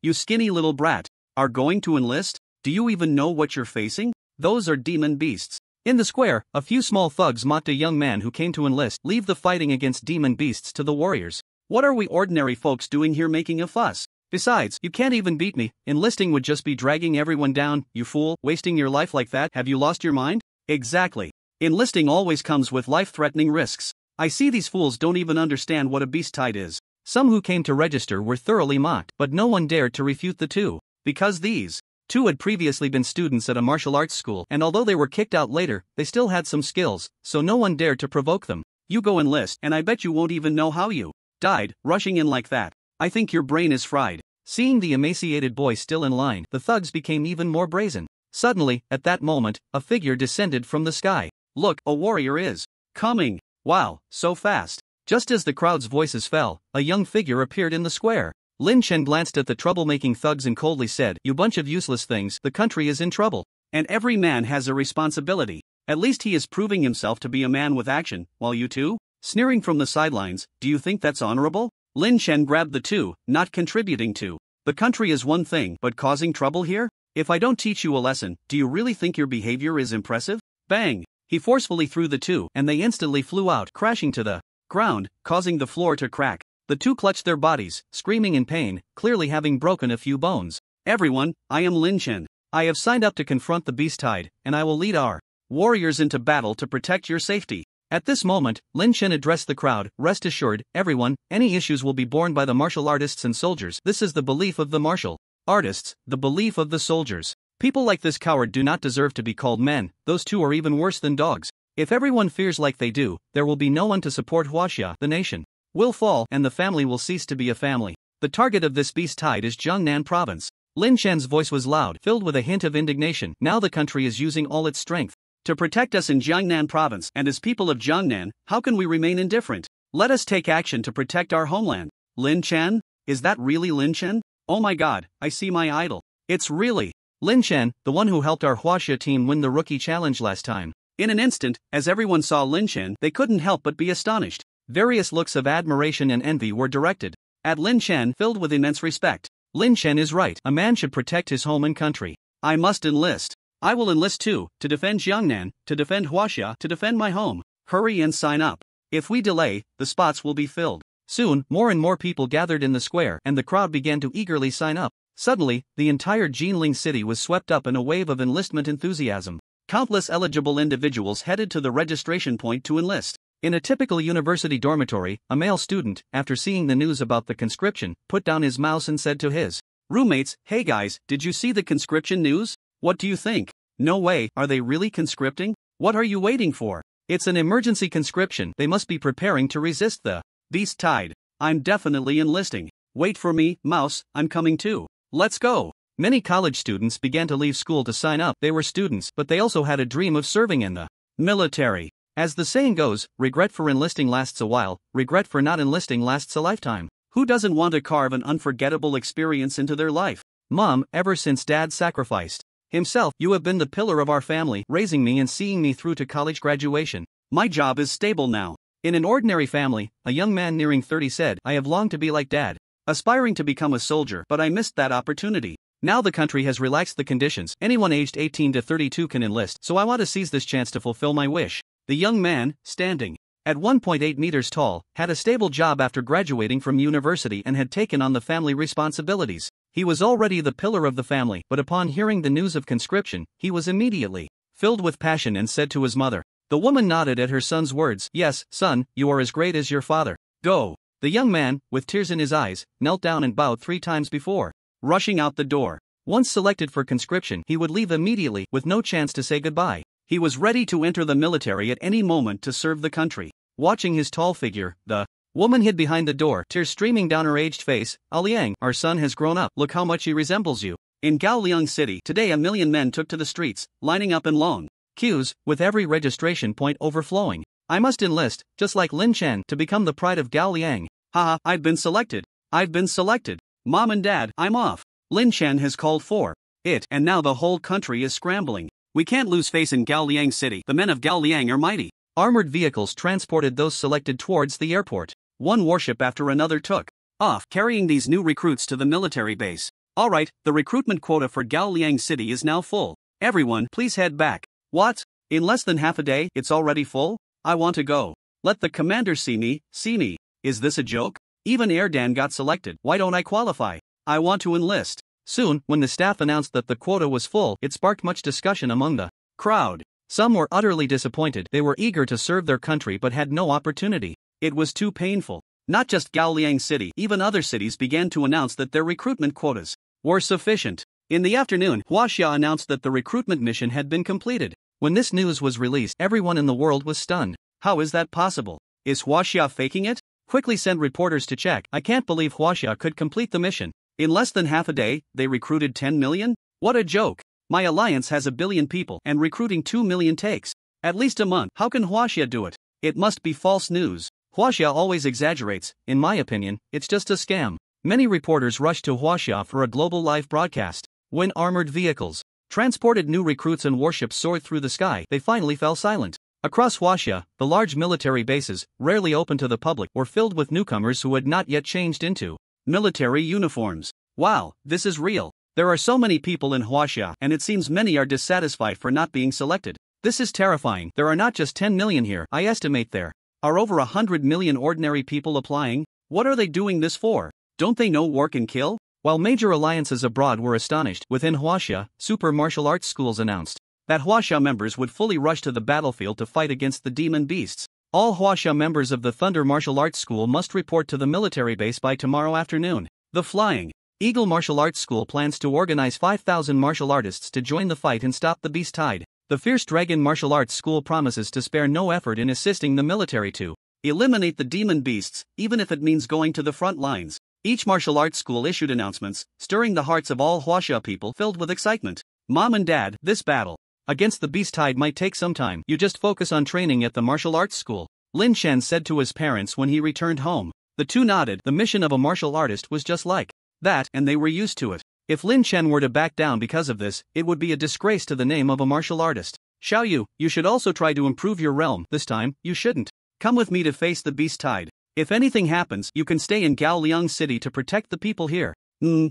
You skinny little brat, are going to enlist? Do you even know what you're facing? Those are demon beasts. In the square, a few small thugs mocked a young man who came to enlist. Leave the fighting against demon beasts to the warriors. What are we ordinary folks doing here making a fuss? Besides, you can't even beat me. Enlisting would just be dragging everyone down, you fool, wasting your life like that. Have you lost your mind? Exactly. Enlisting always comes with life-threatening risks. I see these fools don't even understand what a beast tide is. Some who came to register were thoroughly mocked, but no one dared to refute the two. Because these two had previously been students at a martial arts school, and although they were kicked out later, they still had some skills, so no one dared to provoke them. You go enlist, and I bet you won't even know how you died, rushing in like that. I think your brain is fried. Seeing the emaciated boy still in line, the thugs became even more brazen. Suddenly, at that moment, a figure descended from the sky. Look, a warrior is coming. Wow, so fast. Just as the crowd's voices fell, a young figure appeared in the square. Lin Chen glanced at the troublemaking thugs and coldly said, "You bunch of useless things, the country is in trouble. And every man has a responsibility. At least he is proving himself to be a man with action, while you two, sneering from the sidelines, do you think that's honorable?" Lin Chen grabbed the two, not contributing to the country is one thing, but causing trouble here? If I don't teach you a lesson, do you really think your behavior is impressive? Bang! He forcefully threw the two, and they instantly flew out, crashing to the ground, causing the floor to crack. The two clutched their bodies, screaming in pain, clearly having broken a few bones. Everyone, I am Lin Chen. I have signed up to confront the beast tide, and I will lead our warriors into battle to protect your safety. At this moment, Lin Chen addressed the crowd, "Rest assured, everyone, any issues will be borne by the martial artists and soldiers. This is the belief of the martial artists, the belief of the soldiers. People like this coward do not deserve to be called men, those two are even worse than dogs. If everyone fears like they do, there will be no one to support Huaxia. The nation will fall, and the family will cease to be a family. The target of this beast tide is Jiangnan Province." Lin Chen's voice was loud, filled with a hint of indignation. Now the country is using all its strength to protect us in Jiangnan Province, and as people of Jiangnan, how can we remain indifferent? Let us take action to protect our homeland. Lin Chen? Is that really Lin Chen? Oh my god, I see my idol. It's really Lin Chen, the one who helped our Huaxia team win the rookie challenge last time. In an instant, as everyone saw Lin Chen, they couldn't help but be astonished. Various looks of admiration and envy were directed at Lin Chen, filled with immense respect. Lin Chen is right. A man should protect his home and country. I must enlist. I will enlist too, to defend Jiangnan, to defend Huaxia, to defend my home. Hurry and sign up. If we delay, the spots will be filled. Soon, more and more people gathered in the square, and the crowd began to eagerly sign up. Suddenly, the entire Jinling city was swept up in a wave of enlistment enthusiasm. Countless eligible individuals headed to the registration point to enlist. In a typical university dormitory, a male student, after seeing the news about the conscription, put down his mouse and said to his roommates, "Hey guys, did you see the conscription news? What do you think? No way, are they really conscripting? What are you waiting for? It's an emergency conscription, they must be preparing to resist the beast tide. I'm definitely enlisting. Wait for me, mouse, I'm coming too. Let's go." Many college students began to leave school to sign up. They were students, but they also had a dream of serving in the military. As the saying goes, regret for enlisting lasts a while, regret for not enlisting lasts a lifetime. Who doesn't want to carve an unforgettable experience into their life? Mom, ever since Dad sacrificed himself, you have been the pillar of our family, raising me and seeing me through to college graduation. My job is stable now. In an ordinary family, a young man nearing 30 said, I have longed to be like Dad, aspiring to become a soldier, but I missed that opportunity. Now the country has relaxed the conditions. Anyone aged 18 to 32 can enlist, so I want to seize this chance to fulfill my wish. The young man, standing at 1.8 meters tall, had a stable job after graduating from university and had taken on the family responsibilities. He was already the pillar of the family, but upon hearing the news of conscription, he was immediately filled with passion and said to his mother. The woman nodded at her son's words. Yes, son, you are as great as your father. Go. The young man, with tears in his eyes, knelt down and bowed 3 times before rushing out the door. Once selected for conscription, he would leave immediately, with no chance to say goodbye. He was ready to enter the military at any moment to serve the country. Watching his tall figure, the woman hid behind the door, tears streaming down her aged face. Liang, our son has grown up. Look how much he resembles you. In Gaoliang City, today 1 million men took to the streets, lining up in long queues, with every registration point overflowing. I must enlist, just like Lin Chen, to become the pride of Gaoliang. Haha, I've been selected. I've been selected. Mom and Dad, I'm off. Lin Chen has called for it, and now the whole country is scrambling. We can't lose face in Gaoliang City. The men of Gaoliang are mighty. Armored vehicles transported those selected towards the airport. One warship after another took off, carrying these new recruits to the military base. Alright, the recruitment quota for Gaoliang City is now full. Everyone, please head back. What? In less than half a day, it's already full? I want to go. Let the commander see me, see me. Is this a joke? Even Erdan got selected. Why don't I qualify? I want to enlist. Soon, when the staff announced that the quota was full, it sparked much discussion among the crowd. Some were utterly disappointed. They were eager to serve their country but had no opportunity. It was too painful. Not just Gaoliang City, even other cities began to announce that their recruitment quotas were sufficient. In the afternoon, Huaxia announced that the recruitment mission had been completed. When this news was released, everyone in the world was stunned. How is that possible? Is Huaxia faking it? Quickly send reporters to check. I can't believe Huaxia could complete the mission. In less than half a day, they recruited 10 million? What a joke. My alliance has 1 billion people, and recruiting 2 million takes at least a month. How can Huaxia do it? It must be false news. Huaxia always exaggerates. In my opinion, it's just a scam. Many reporters rushed to Huaxia for a global live broadcast. When armored vehicles transported new recruits and warships soared through the sky, they finally fell silent. Across Huaxia, the large military bases, rarely open to the public, were filled with newcomers who had not yet changed into military uniforms. Wow, this is real. There are so many people in Huaxia, and it seems many are dissatisfied for not being selected. This is terrifying. There are not just 10 million here. I estimate there are over 100 million ordinary people applying. What are they doing this for? Don't they know war can kill? While major alliances abroad were astonished, within Huaxia, super martial arts schools announced that Huaxia members would fully rush to the battlefield to fight against the demon beasts. All Huaxia members of the Thunder Martial Arts School must report to the military base by tomorrow afternoon. The Flying Eagle Martial Arts School plans to organize 5,000 martial artists to join the fight and stop the beast tide. The Fierce Dragon Martial Arts School promises to spare no effort in assisting the military to eliminate the demon beasts, even if it means going to the front lines. Each martial arts school issued announcements, stirring the hearts of all Huaxia people filled with excitement. Mom and Dad, this battle against the beast tide might take some time. You just focus on training at the martial arts school, Lin Chen said to his parents when he returned home. The two nodded. The mission of a martial artist was just like that, and they were used to it. If Lin Chen were to back down because of this, it would be a disgrace to the name of a martial artist. Xiao Yu, you should also try to improve your realm. This time, you shouldn't come with me to face the beast tide. If anything happens, you can stay in Gaoliang City to protect the people here.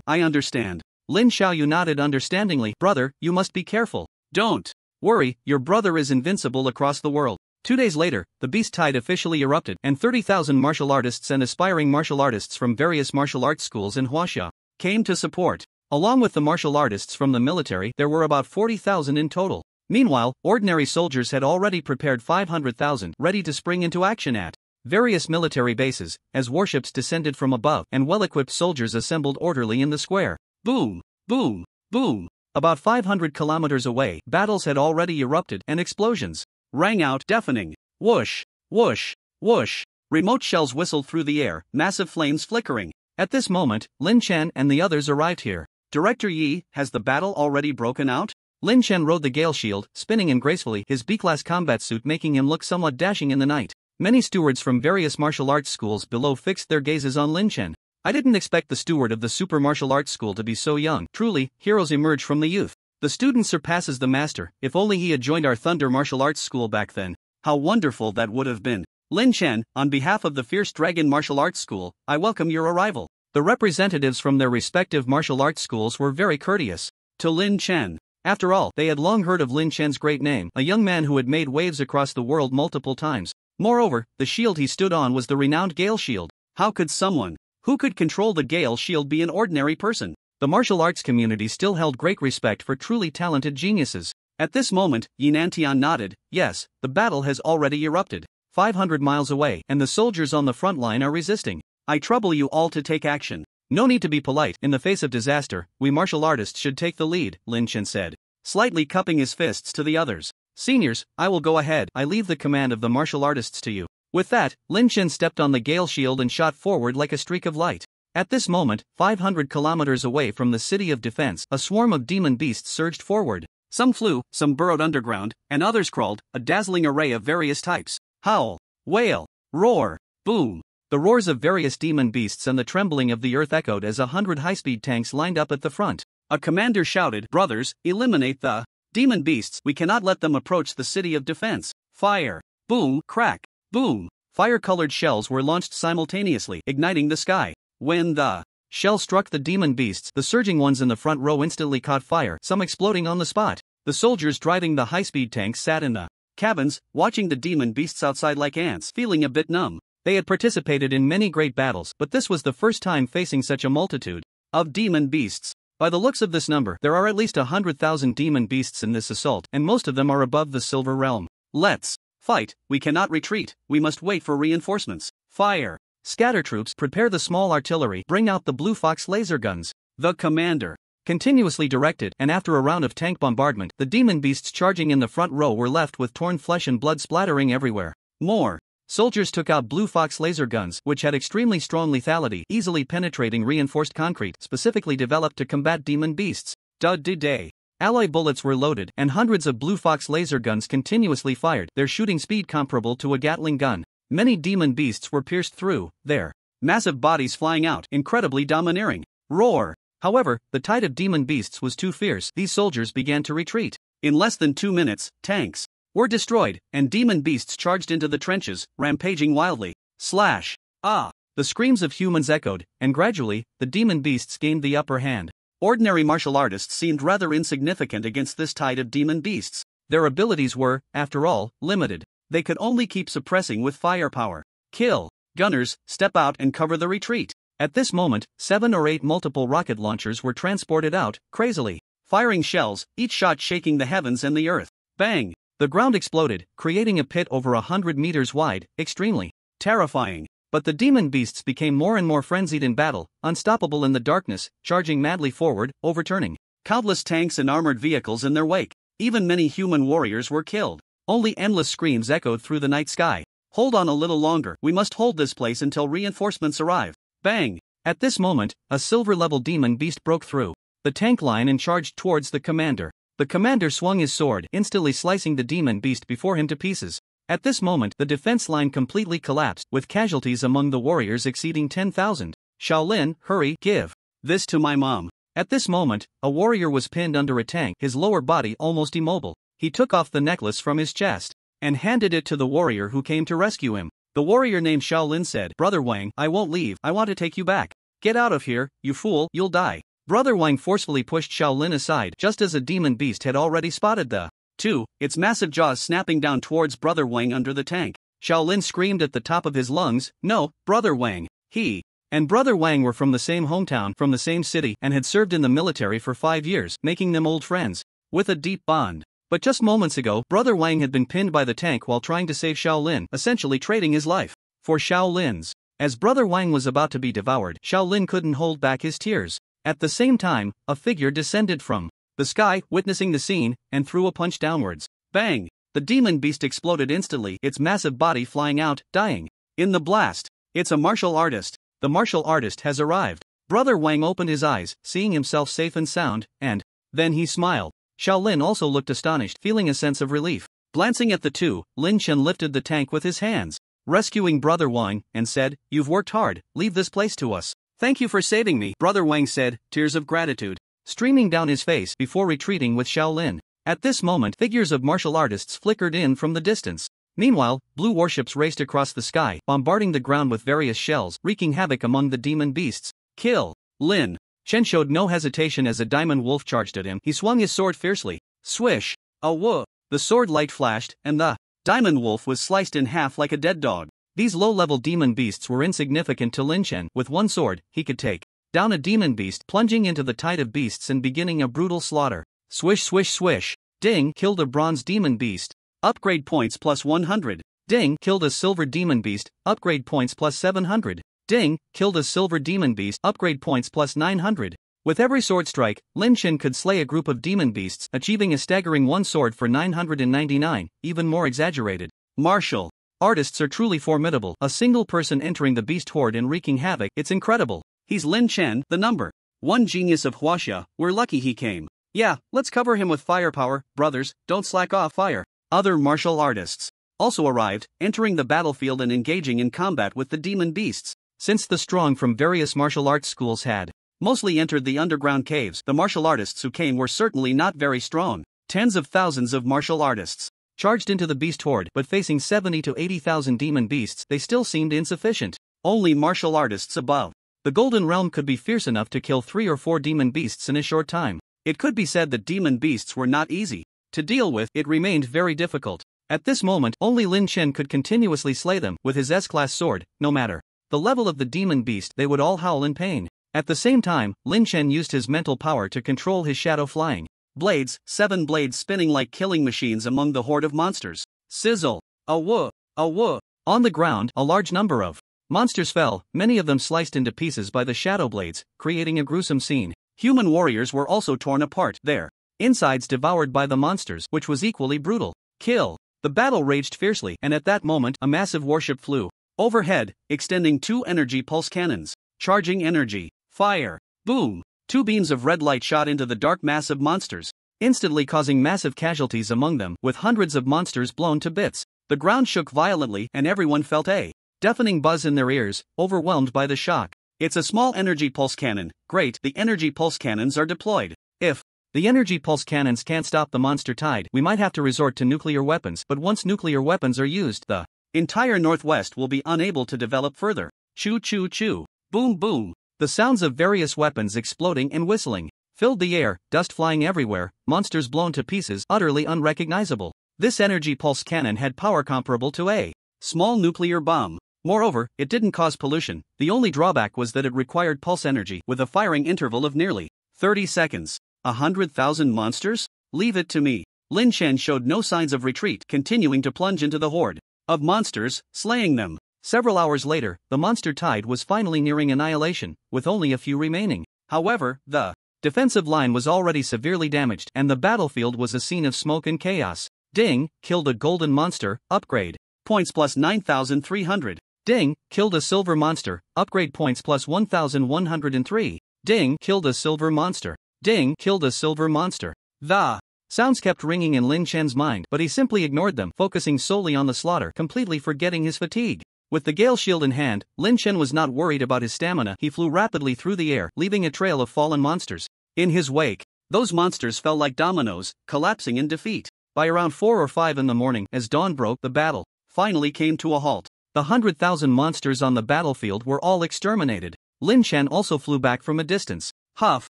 I understand. Lin Xiaoyu nodded understandingly. Brother, you must be careful. Don't worry, your brother is invincible across the world. 2 days later, the Beast Tide officially erupted, and 30,000 martial artists and aspiring martial artists from various martial arts schools in Huaxia came to support. Along with the martial artists from the military, there were about 40,000 in total. Meanwhile, ordinary soldiers had already prepared 500,000 ready to spring into action at various military bases, as warships descended from above and well-equipped soldiers assembled orderly in the square. Boom, boom, boom. About 500 kilometers away, battles had already erupted and explosions rang out deafening. Whoosh, whoosh, whoosh. Remote shells whistled through the air, massive flames flickering. At this moment, Lin Chen and the others arrived here. Director Yi, has the battle already broken out? Lin Chen rode the Gale Shield, spinning and gracefully, his B-class combat suit making him look somewhat dashing in the night. Many stewards from various martial arts schools below fixed their gazes on Lin Chen. I didn't expect the steward of the super martial arts school to be so young. Truly, heroes emerge from the youth. The student surpasses the master. If only he had joined our Thunder martial arts school back then. How wonderful that would have been. Lin Chen, on behalf of the Fierce Dragon Martial Arts School, I welcome your arrival. The representatives from their respective martial arts schools were very courteous to Lin Chen. After all, they had long heard of Lin Chen's great name, a young man who had made waves across the world multiple times. Moreover, the shield he stood on was the renowned Gale Shield. How could someone who could control the Gale Shield be an ordinary person? The martial arts community still held great respect for truly talented geniuses. At this moment, Yinantian nodded. Yes, the battle has already erupted. 500 miles away, and the soldiers on the front line are resisting. I trouble you all to take action. No need to be polite. In the face of disaster, we martial artists should take the lead, Lin Chen said, slightly cupping his fists to the others. Seniors, I will go ahead. I leave the command of the martial artists to you. With that, Lin Chen stepped on the Gale Shield and shot forward like a streak of light. At this moment, 500 kilometers away from the city of defense, a swarm of demon beasts surged forward. Some flew, some burrowed underground, and others crawled, a dazzling array of various types. Howl, wail, roar, boom. The roars of various demon beasts and the trembling of the earth echoed as 100 high-speed tanks lined up at the front. A commander shouted, "Brothers, eliminate the demon beasts. We cannot let them approach the city of defense." Fire, boom, crack, boom. Fire-colored shells were launched simultaneously, igniting the sky. When the shell struck the demon beasts, the surging ones in the front row instantly caught fire, some exploding on the spot. The soldiers driving the high-speed tanks sat in the cabins, watching the demon beasts outside like ants, feeling a bit numb. They had participated in many great battles, but this was the first time facing such a multitude of demon beasts. By the looks of this number, there are at least 100,000 demon beasts in this assault, and most of them are above the silver realm. Let's fight. We cannot retreat. We must wait for reinforcements. Fire. Scatter troops, prepare the small artillery, bring out the Blue Fox laser guns. The commander continuously directed, and after a round of tank bombardment, the demon beasts charging in the front row were left with torn flesh and blood splattering everywhere. More soldiers took out Blue Fox laser guns, which had extremely strong lethality, easily penetrating reinforced concrete, specifically developed to combat demon beasts. Day. Alloy bullets were loaded, and hundreds of Blue Fox laser guns continuously fired, their shooting speed comparable to a Gatling gun. Many demon beasts were pierced through, their massive bodies flying out, incredibly domineering. Roar! However, the tide of demon beasts was too fierce. These soldiers began to retreat. In less than 2 minutes, tanks were destroyed, and demon beasts charged into the trenches, rampaging wildly. Slash! Ah! The screams of humans echoed, and gradually, the demon beasts gained the upper hand. Ordinary martial artists seemed rather insignificant against this tide of demon beasts. Their abilities were, after all, limited. They could only keep suppressing with firepower. Kill. Gunners, step out and cover the retreat. At this moment, 7 or 8 multiple rocket launchers were transported out, crazily firing shells, each shot shaking the heavens and the earth. Bang! The ground exploded, creating a pit over 100 meters wide, extremely terrifying. But the demon beasts became more and more frenzied in battle, unstoppable in the darkness, charging madly forward, overturning countless tanks and armored vehicles in their wake. Even many human warriors were killed. Only endless screams echoed through the night sky. Hold on a little longer. We must hold this place until reinforcements arrive. Bang! At this moment, a silver-level demon beast broke through the tank line and charged towards the commander. The commander swung his sword, instantly slicing the demon beast before him to pieces. At this moment, the defense line completely collapsed, with casualties among the warriors exceeding 10,000. Shaolin, hurry, give this to my mom. At this moment, a warrior was pinned under a tank, his lower body almost immobile. He took off the necklace from his chest and handed it to the warrior who came to rescue him. The warrior named Shaolin said, Brother Wang, I won't leave, I want to take you back. Get out of here, you fool, you'll die. Brother Wang forcefully pushed Shaolin aside just as a demon beast had already spotted the two, its massive jaws snapping down towards Brother Wang under the tank. Shaolin screamed at the top of his lungs, no, Brother Wang, he and Brother Wang were from the same hometown, from the same city, and had served in the military for 5 years, making them old friends, with a deep bond. But just moments ago, Brother Wang had been pinned by the tank while trying to save Shaolin, essentially trading his life for Shaolin's. As Brother Wang was about to be devoured, Shaolin couldn't hold back his tears. At the same time, a figure descended from the sky, witnessing the scene, and threw a punch downwards. Bang! The demon beast exploded instantly, its massive body flying out, dying in the blast. It's a martial artist. The martial artist has arrived. Brother Wang opened his eyes, seeing himself safe and sound, and then he smiled. Shaolin also looked astonished, feeling a sense of relief. Glancing at the two, Lin Chen lifted the tank with his hands, rescuing Brother Wang, and said, You've worked hard, leave this place to us. Thank you for saving me, Brother Wang said, tears of gratitude streaming down his face before retreating with Shaolin. At this moment, figures of martial artists flickered in from the distance. Meanwhile, blue warships raced across the sky, bombarding the ground with various shells, wreaking havoc among the demon beasts. Kill! Lin Chen showed no hesitation as a diamond wolf charged at him. He swung his sword fiercely. Swish! A whoa! The sword light flashed, and the diamond wolf was sliced in half like a dead dog. These low-level demon beasts were insignificant to Lin Chen. With one sword, he could take down a demon beast, plunging into the tide of beasts and beginning a brutal slaughter. Swish swish swish! Ding! Killed a bronze demon beast. Upgrade points plus 100. Ding! Killed a silver demon beast. Upgrade points plus 700. Ding! Killed a silver demon beast. Upgrade points plus 900. With every sword strike, Lin Chen could slay a group of demon beasts, achieving a staggering one sword for 999, even more exaggerated. Martial artists are truly formidable. A single person entering the beast horde and wreaking havoc, it's incredible. He's Lin Chen, the number 1 genius of Huaxia. We're lucky he came. Yeah, let's cover him with firepower, brothers, don't slack off fire. Other martial artists also arrived, entering the battlefield and engaging in combat with the demon beasts. Since the strong from various martial arts schools had mostly entered the underground caves, the martial artists who came were certainly not very strong. Tens of thousands of martial artists charged into the beast horde, but facing 70 to 80,000 demon beasts, they still seemed insufficient. Only martial artists above the Golden Realm could be fierce enough to kill 3 or 4 demon beasts in a short time. It could be said that demon beasts were not easy to deal with. It remained very difficult. At this moment, only Lin Chen could continuously slay them with his S-class sword. No matter the level of the demon beast, they would all howl in pain. At the same time, Lin Chen used his mental power to control his shadow flying blades, 7 blades spinning like killing machines among the horde of monsters. Sizzle! A whoa! A whoa! On the ground, a large number of monsters fell, many of them sliced into pieces by the shadow blades, creating a gruesome scene. Human warriors were also torn apart, their insides devoured by the monsters, which was equally brutal. Kill! The battle raged fiercely, and at that moment, a massive warship flew overhead, extending 2 energy pulse cannons. Charging energy. Fire! Boom! 2 beams of red light shot into the dark mass of monsters, instantly causing massive casualties among them, with hundreds of monsters blown to bits. The ground shook violently and everyone felt a deafening buzz in their ears, overwhelmed by the shock. It's a small energy pulse cannon. Great, the energy pulse cannons are deployed. If the energy pulse cannons can't stop the monster tide, we might have to resort to nuclear weapons, but once nuclear weapons are used, the entire Northwest will be unable to develop further. Choo choo choo. Boom boom. The sounds of various weapons exploding and whistling filled the air, dust flying everywhere, monsters blown to pieces, utterly unrecognizable. This energy pulse cannon had power comparable to a small nuclear bomb. Moreover, it didn't cause pollution. The only drawback was that it required pulse energy, with a firing interval of nearly 30 seconds. 100,000 monsters? Leave it to me. Lin Chen showed no signs of retreat, continuing to plunge into the horde of monsters, slaying them. Several hours later, the monster tide was finally nearing annihilation, with only a few remaining. However, the defensive line was already severely damaged, and the battlefield was a scene of smoke and chaos. Ding! Killed a golden monster. Upgrade points plus 9,300. Ding! Killed a silver monster. Upgrade points plus 1,103. Ding! Killed a silver monster. Ding! Killed a silver monster. The sounds kept ringing in Lin Chen's mind, but he simply ignored them, focusing solely on the slaughter, completely forgetting his fatigue. With the Gale Shield in hand, Lin Chen was not worried about his stamina. He flew rapidly through the air, leaving a trail of fallen monsters in his wake. Those monsters fell like dominoes, collapsing in defeat. By around 4 or 5 in the morning, as dawn broke, the battle finally came to a halt. The 100,000 monsters on the battlefield were all exterminated. Lin Chen also flew back from a distance. Huff,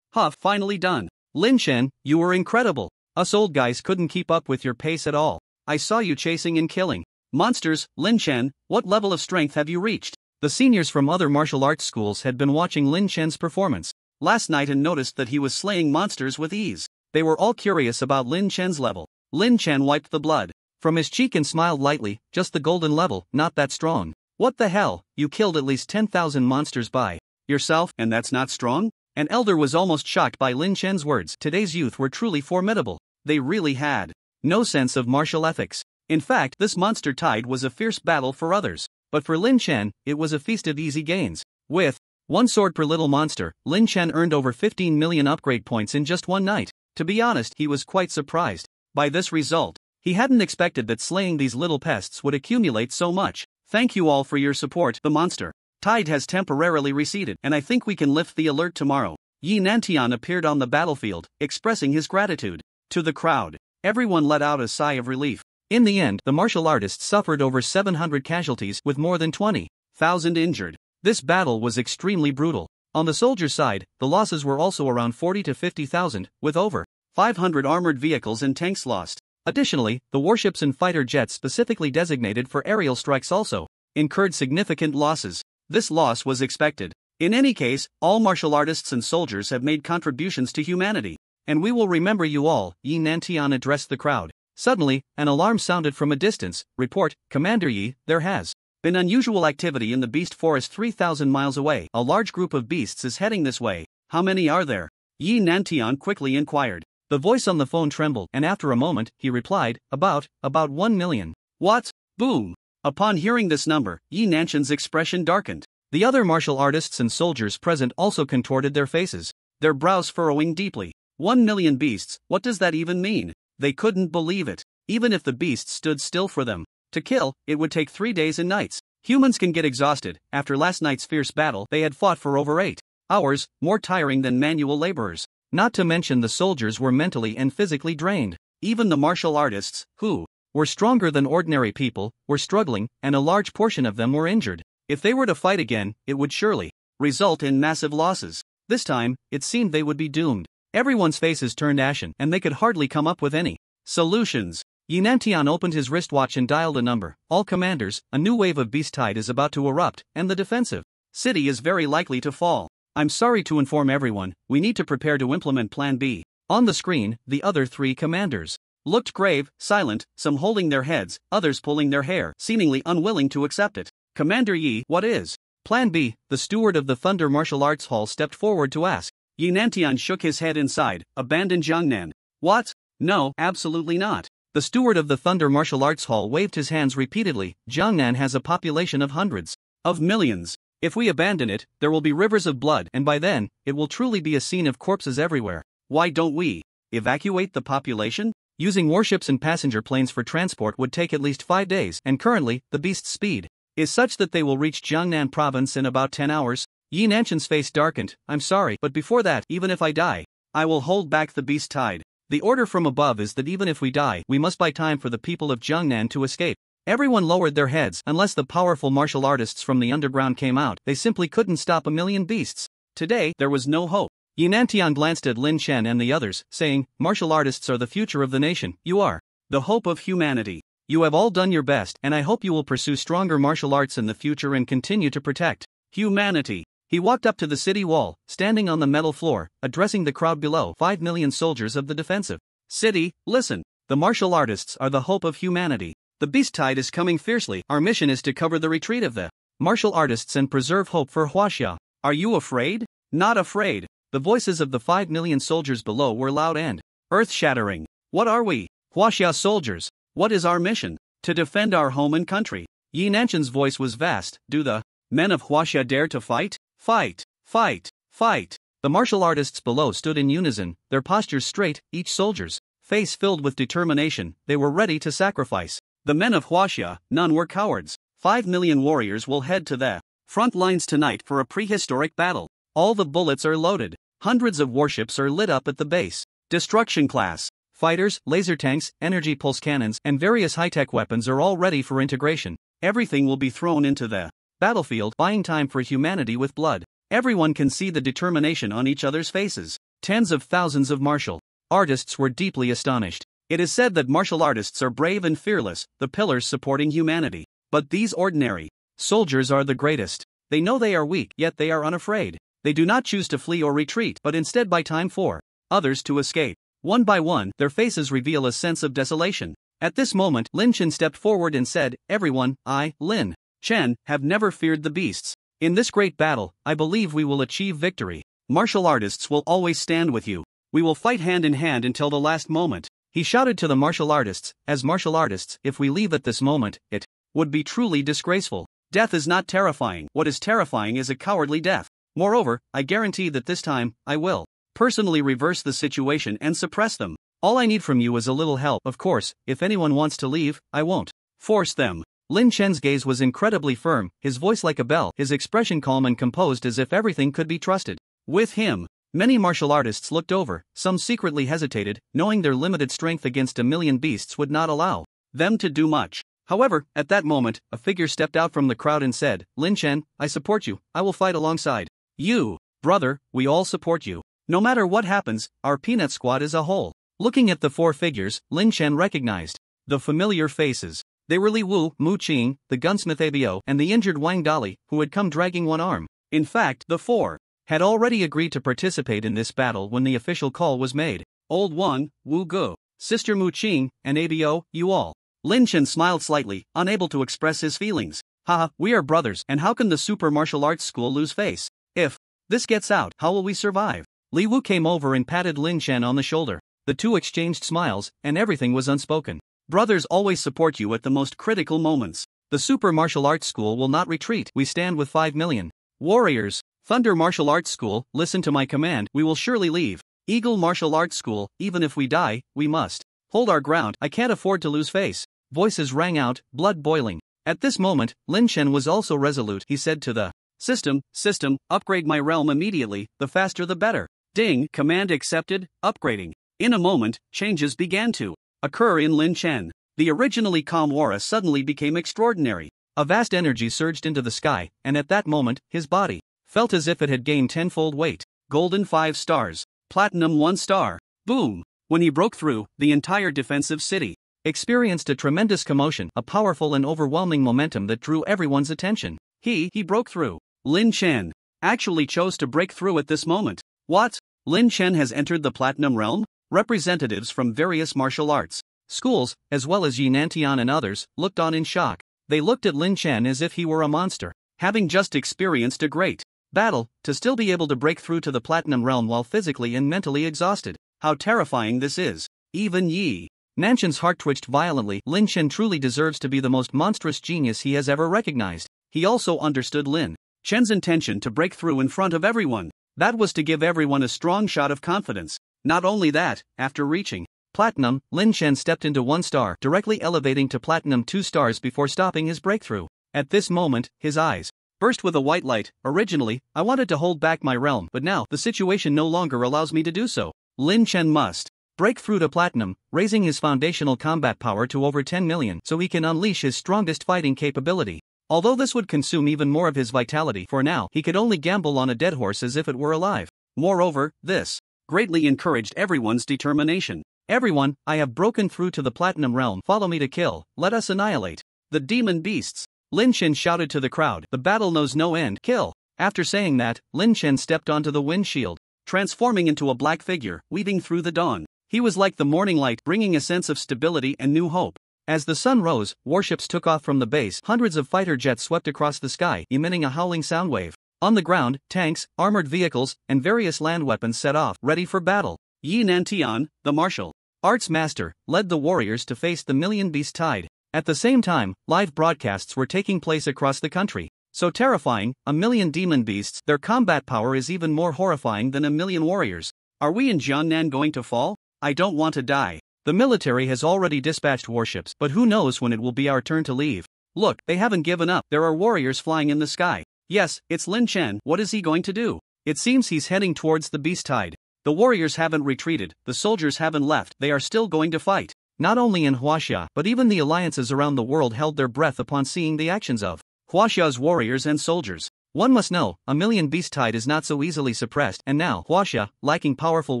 huff, finally done. Lin Chen, you were incredible. Us old guys couldn't keep up with your pace at all. I saw you chasing and killing monsters. Lin Chen, what level of strength have you reached? The seniors from other martial arts schools had been watching Lin Chen's performance last night and noticed that he was slaying monsters with ease. They were all curious about Lin Chen's level. Lin Chen wiped the blood from his cheek and smiled lightly. Just the golden level, not that strong. What the hell, you killed at least 10,000 monsters by yourself, and that's not strong? An elder was almost shocked by Lin Chen's words. Today's youth were truly formidable. They really had no sense of martial ethics. In fact, this monster tide was a fierce battle for others. But for Lin Chen, it was a feast of easy gains. With one sword per little monster, Lin Chen earned over 15 million upgrade points in just one night. To be honest, he was quite surprised by this result. He hadn't expected that slaying these little pests would accumulate so much. Thank you all for your support. The monster tide has temporarily receded, and I think we can lift the alert tomorrow. Yi Nantian appeared on the battlefield, expressing his gratitude to the crowd. Everyone let out a sigh of relief. In the end, the martial artists suffered over 700 casualties with more than 20,000 injured. This battle was extremely brutal. On the soldier side, the losses were also around 40 to 50,000, with over 500 armored vehicles and tanks lost. Additionally, the warships and fighter jets specifically designated for aerial strikes also incurred significant losses. This loss was expected. In any case, all martial artists and soldiers have made contributions to humanity, and we will remember you all. Yi Nantian addressed the crowd. Suddenly, an alarm sounded from a distance. Report, Commander Yi, there has been unusual activity in the beast forest 3,000 miles away. A large group of beasts is heading this way. How many are there? Yi Nantian quickly inquired. The voice on the phone trembled, and after a moment, he replied, about 1 million. What? Boom! Upon hearing this number, Yi Nantian's expression darkened. The other martial artists and soldiers present also contorted their faces, their brows furrowing deeply. 1 million beasts, what does that even mean? They couldn't believe it. Even if the beasts stood still for them to kill, it would take 3 days and nights. Humans can get exhausted. After last night's fierce battle, they had fought for over 8 hours, more tiring than manual laborers. Not to mention the soldiers were mentally and physically drained. Even the martial artists, who were stronger than ordinary people, were struggling, and a large portion of them were injured. If they were to fight again, it would surely result in massive losses. This time, it seemed they would be doomed. Everyone's faces turned ashen, and they could hardly come up with any solutions. Yi Nantian opened his wristwatch and dialed a number. All commanders, a new wave of beast tide is about to erupt, and the defensive city is very likely to fall. I'm sorry to inform everyone, we need to prepare to implement Plan B. On the screen, the other 3 commanders looked grave, silent, some holding their heads, others pulling their hair, seemingly unwilling to accept it. Commander Yi, what is Plan B? The steward of the Thunder Martial Arts Hall stepped forward to ask. Yi Nantian shook his head inside. Abandon Jiangnan. What? No, absolutely not. The steward of the Thunder Martial Arts Hall waved his hands repeatedly. Jiangnan has a population of hundreds of millions. If we abandon it, there will be rivers of blood, and by then, it will truly be a scene of corpses everywhere. Why don't we evacuate the population? Using warships and passenger planes for transport would take at least 5 days, and currently, the beast's speed is such that they will reach Jiangnan province in about 10 hours. Yi Nantian's face darkened. I'm sorry, but before that, even if I die, I will hold back the beast tide. The order from above is that even if we die, we must buy time for the people of Jiangnan to escape. Everyone lowered their heads. Unless the powerful martial artists from the underground came out, they simply couldn't stop a million beasts. Today, there was no hope. Yi Nantian glanced at Lin Chen and the others, saying, martial artists are the future of the nation. You are the hope of humanity. You have all done your best, and I hope you will pursue stronger martial arts in the future and continue to protect humanity. He walked up to the city wall, standing on the metal floor, addressing the crowd below. 5 million soldiers of the defensive city, listen. The martial artists are the hope of humanity. The beast tide is coming fiercely. Our mission is to cover the retreat of the martial artists and preserve hope for Huaxia. Are you afraid? Not afraid. The voices of the 5 million soldiers below were loud and earth-shattering. What are we? Huaxia soldiers. What is our mission? To defend our home and country. Yi Nantian's voice was vast. Do the men of Huaxia dare to fight? Fight! Fight! Fight! The martial artists below stood in unison, their postures straight, each soldier's face filled with determination. They were ready to sacrifice. The men of Huaxia, none were cowards. 5 million warriors will head to the front lines tonight for a prehistoric battle. All the bullets are loaded. Hundreds of warships are lit up at the base. Destruction class fighters, laser tanks, energy pulse cannons, and various high-tech weapons are all ready for integration. everything will be thrown into the battlefield, buying time for humanity with blood. Everyone can see the determination on each other's faces. Tens of thousands of martial artists were deeply astonished. It is said that martial artists are brave and fearless, the pillars supporting humanity. But these ordinary soldiers are the greatest. They know they are weak, yet they are unafraid. They do not choose to flee or retreat, but instead buy time for others to escape. One by one, their faces reveal a sense of desolation. At this moment, Lin Chen stepped forward and said, "Everyone, I, Lin Chen, have never feared the beasts. In this great battle, I believe we will achieve victory. Martial artists will always stand with you. We will fight hand in hand until the last moment." He shouted to the martial artists, "As martial artists, if we leave at this moment, it would be truly disgraceful. Death is not terrifying. What is terrifying is a cowardly death. Moreover, I guarantee that this time, I will personally reverse the situation and suppress them. All I need from you is a little help. Of course, if anyone wants to leave, I won't force them." Lin Chen's gaze was incredibly firm, his voice like a bell, his expression calm and composed as if everything could be trusted. With him, many martial artists looked over, some secretly hesitated, knowing their limited strength against a million beasts would not allow them to do much. However, at that moment, a figure stepped out from the crowd and said, "Lin Chen, I support you, I will fight alongside you. Brother, we all support you. No matter what happens, our peanut squad is a whole." Looking at the four figures, Lin Chen recognized the familiar faces. They were Li Wu, Mu Qing, the gunsmith Abo, and the injured Wang Dali, who had come dragging one arm. In fact, the four had already agreed to participate in this battle when the official call was made. Old One, Wu Ge, Sister Mu Qing, and Abo, you all. Lin Chen smiled slightly, unable to express his feelings. "Haha, we are brothers, and how can the super martial arts school lose face? If this gets out, how will we survive?" Li Wu came over and patted Lin Chen on the shoulder. The two exchanged smiles, and everything was unspoken. "Brothers always support you at the most critical moments. The Super Martial Arts School will not retreat. We stand with 5 million warriors. Thunder Martial Arts School, listen to my command, we will surely leave. Eagle Martial Arts School, even if we die, we must hold our ground. I can't afford to lose face." Voices rang out, blood boiling. At this moment, Lin Chen was also resolute. He said to the system, upgrade my realm immediately, the faster the better. Ding, command accepted, upgrading. In a moment, changes began to occur in Lin Chen. The originally calm aura suddenly became extraordinary. A vast energy surged into the sky, and at that moment, his body felt as if it had gained tenfold weight. Golden 5 stars. Platinum 1 star. Boom! When he broke through, the entire defensive city experienced a tremendous commotion, a powerful and overwhelming momentum that drew everyone's attention. He broke through. Lin Chen actually chose to break through at this moment. What? Lin Chen has entered the Platinum Realm? Representatives from various martial arts schools, as well as Yi Nantian and others, looked on in shock. They looked at Lin Chen as if he were a monster. Having just experienced a great battle, to still be able to break through to the Platinum Realm while physically and mentally exhausted. How terrifying this is. Even Yi Nanchan's heart twitched violently. Lin Chen truly deserves to be the most monstrous genius he has ever recognized. He also understood Lin Chen's intention to break through in front of everyone. That was to give everyone a strong shot of confidence. Not only that, after reaching Platinum, Lin Chen stepped into 1 star, directly elevating to Platinum 2 stars before stopping his breakthrough. At this moment, his eyes burst with a white light. Originally, I wanted to hold back my realm, but now, the situation no longer allows me to do so. Lin Chen must break through to Platinum, raising his foundational combat power to over 10 million so he can unleash his strongest fighting capability. Although this would consume even more of his vitality, for now, he could only gamble on a dead horse as if it were alive. Moreover, this greatly encouraged everyone's determination. "Everyone, I have broken through to the Platinum Realm. Follow me to kill. Let us annihilate the demon beasts." Lin Chen shouted to the crowd. "The battle knows no end. Kill." After saying that, Lin Chen stepped onto the windshield, transforming into a black figure, weaving through the dawn. He was like the morning light, bringing a sense of stability and new hope. As the sun rose, warships took off from the base. Hundreds of fighter jets swept across the sky, emitting a howling sound wave. On the ground, tanks, armored vehicles, and various land weapons set off, ready for battle. Yi Nantian, the martial arts master, led the warriors to face the million beast tide. At the same time, live broadcasts were taking place across the country. So terrifying, a million demon beasts, their combat power is even more horrifying than a million warriors. Are we in Jiangnan going to fall? I don't want to die. The military has already dispatched warships, but who knows when it will be our turn to leave. Look, they haven't given up. There are warriors flying in the sky. Yes, it's Lin Chen. What is he going to do? It seems he's heading towards the beast tide. The warriors haven't retreated, the soldiers haven't left, they are still going to fight. Not only in Huaxia, but even the alliances around the world held their breath upon seeing the actions of Huaxia's warriors and soldiers. One must know, a million beast tide is not so easily suppressed, and now Huaxia, lacking powerful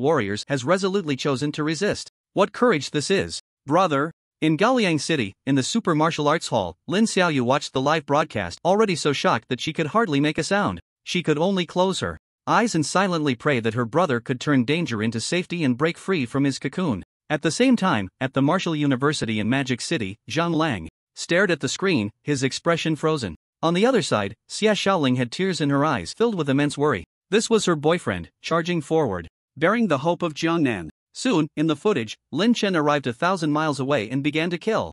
warriors, has resolutely chosen to resist. What courage this is, brother! In Gaoliang City, in the Super Martial Arts Hall, Lin Xiaoyu watched the live broadcast, already so shocked that she could hardly make a sound. She could only close her eyes and silently pray that her brother could turn danger into safety and break free from his cocoon. At the same time, at the Martial University in Magic City, Zhang Lang stared at the screen, his expression frozen. On the other side, Xia Xiaoling had tears in her eyes, filled with immense worry. This was her boyfriend, charging forward, bearing the hope of Jiangnan. Soon, in the footage, Lin Chen arrived 1,000 miles away and began to kill.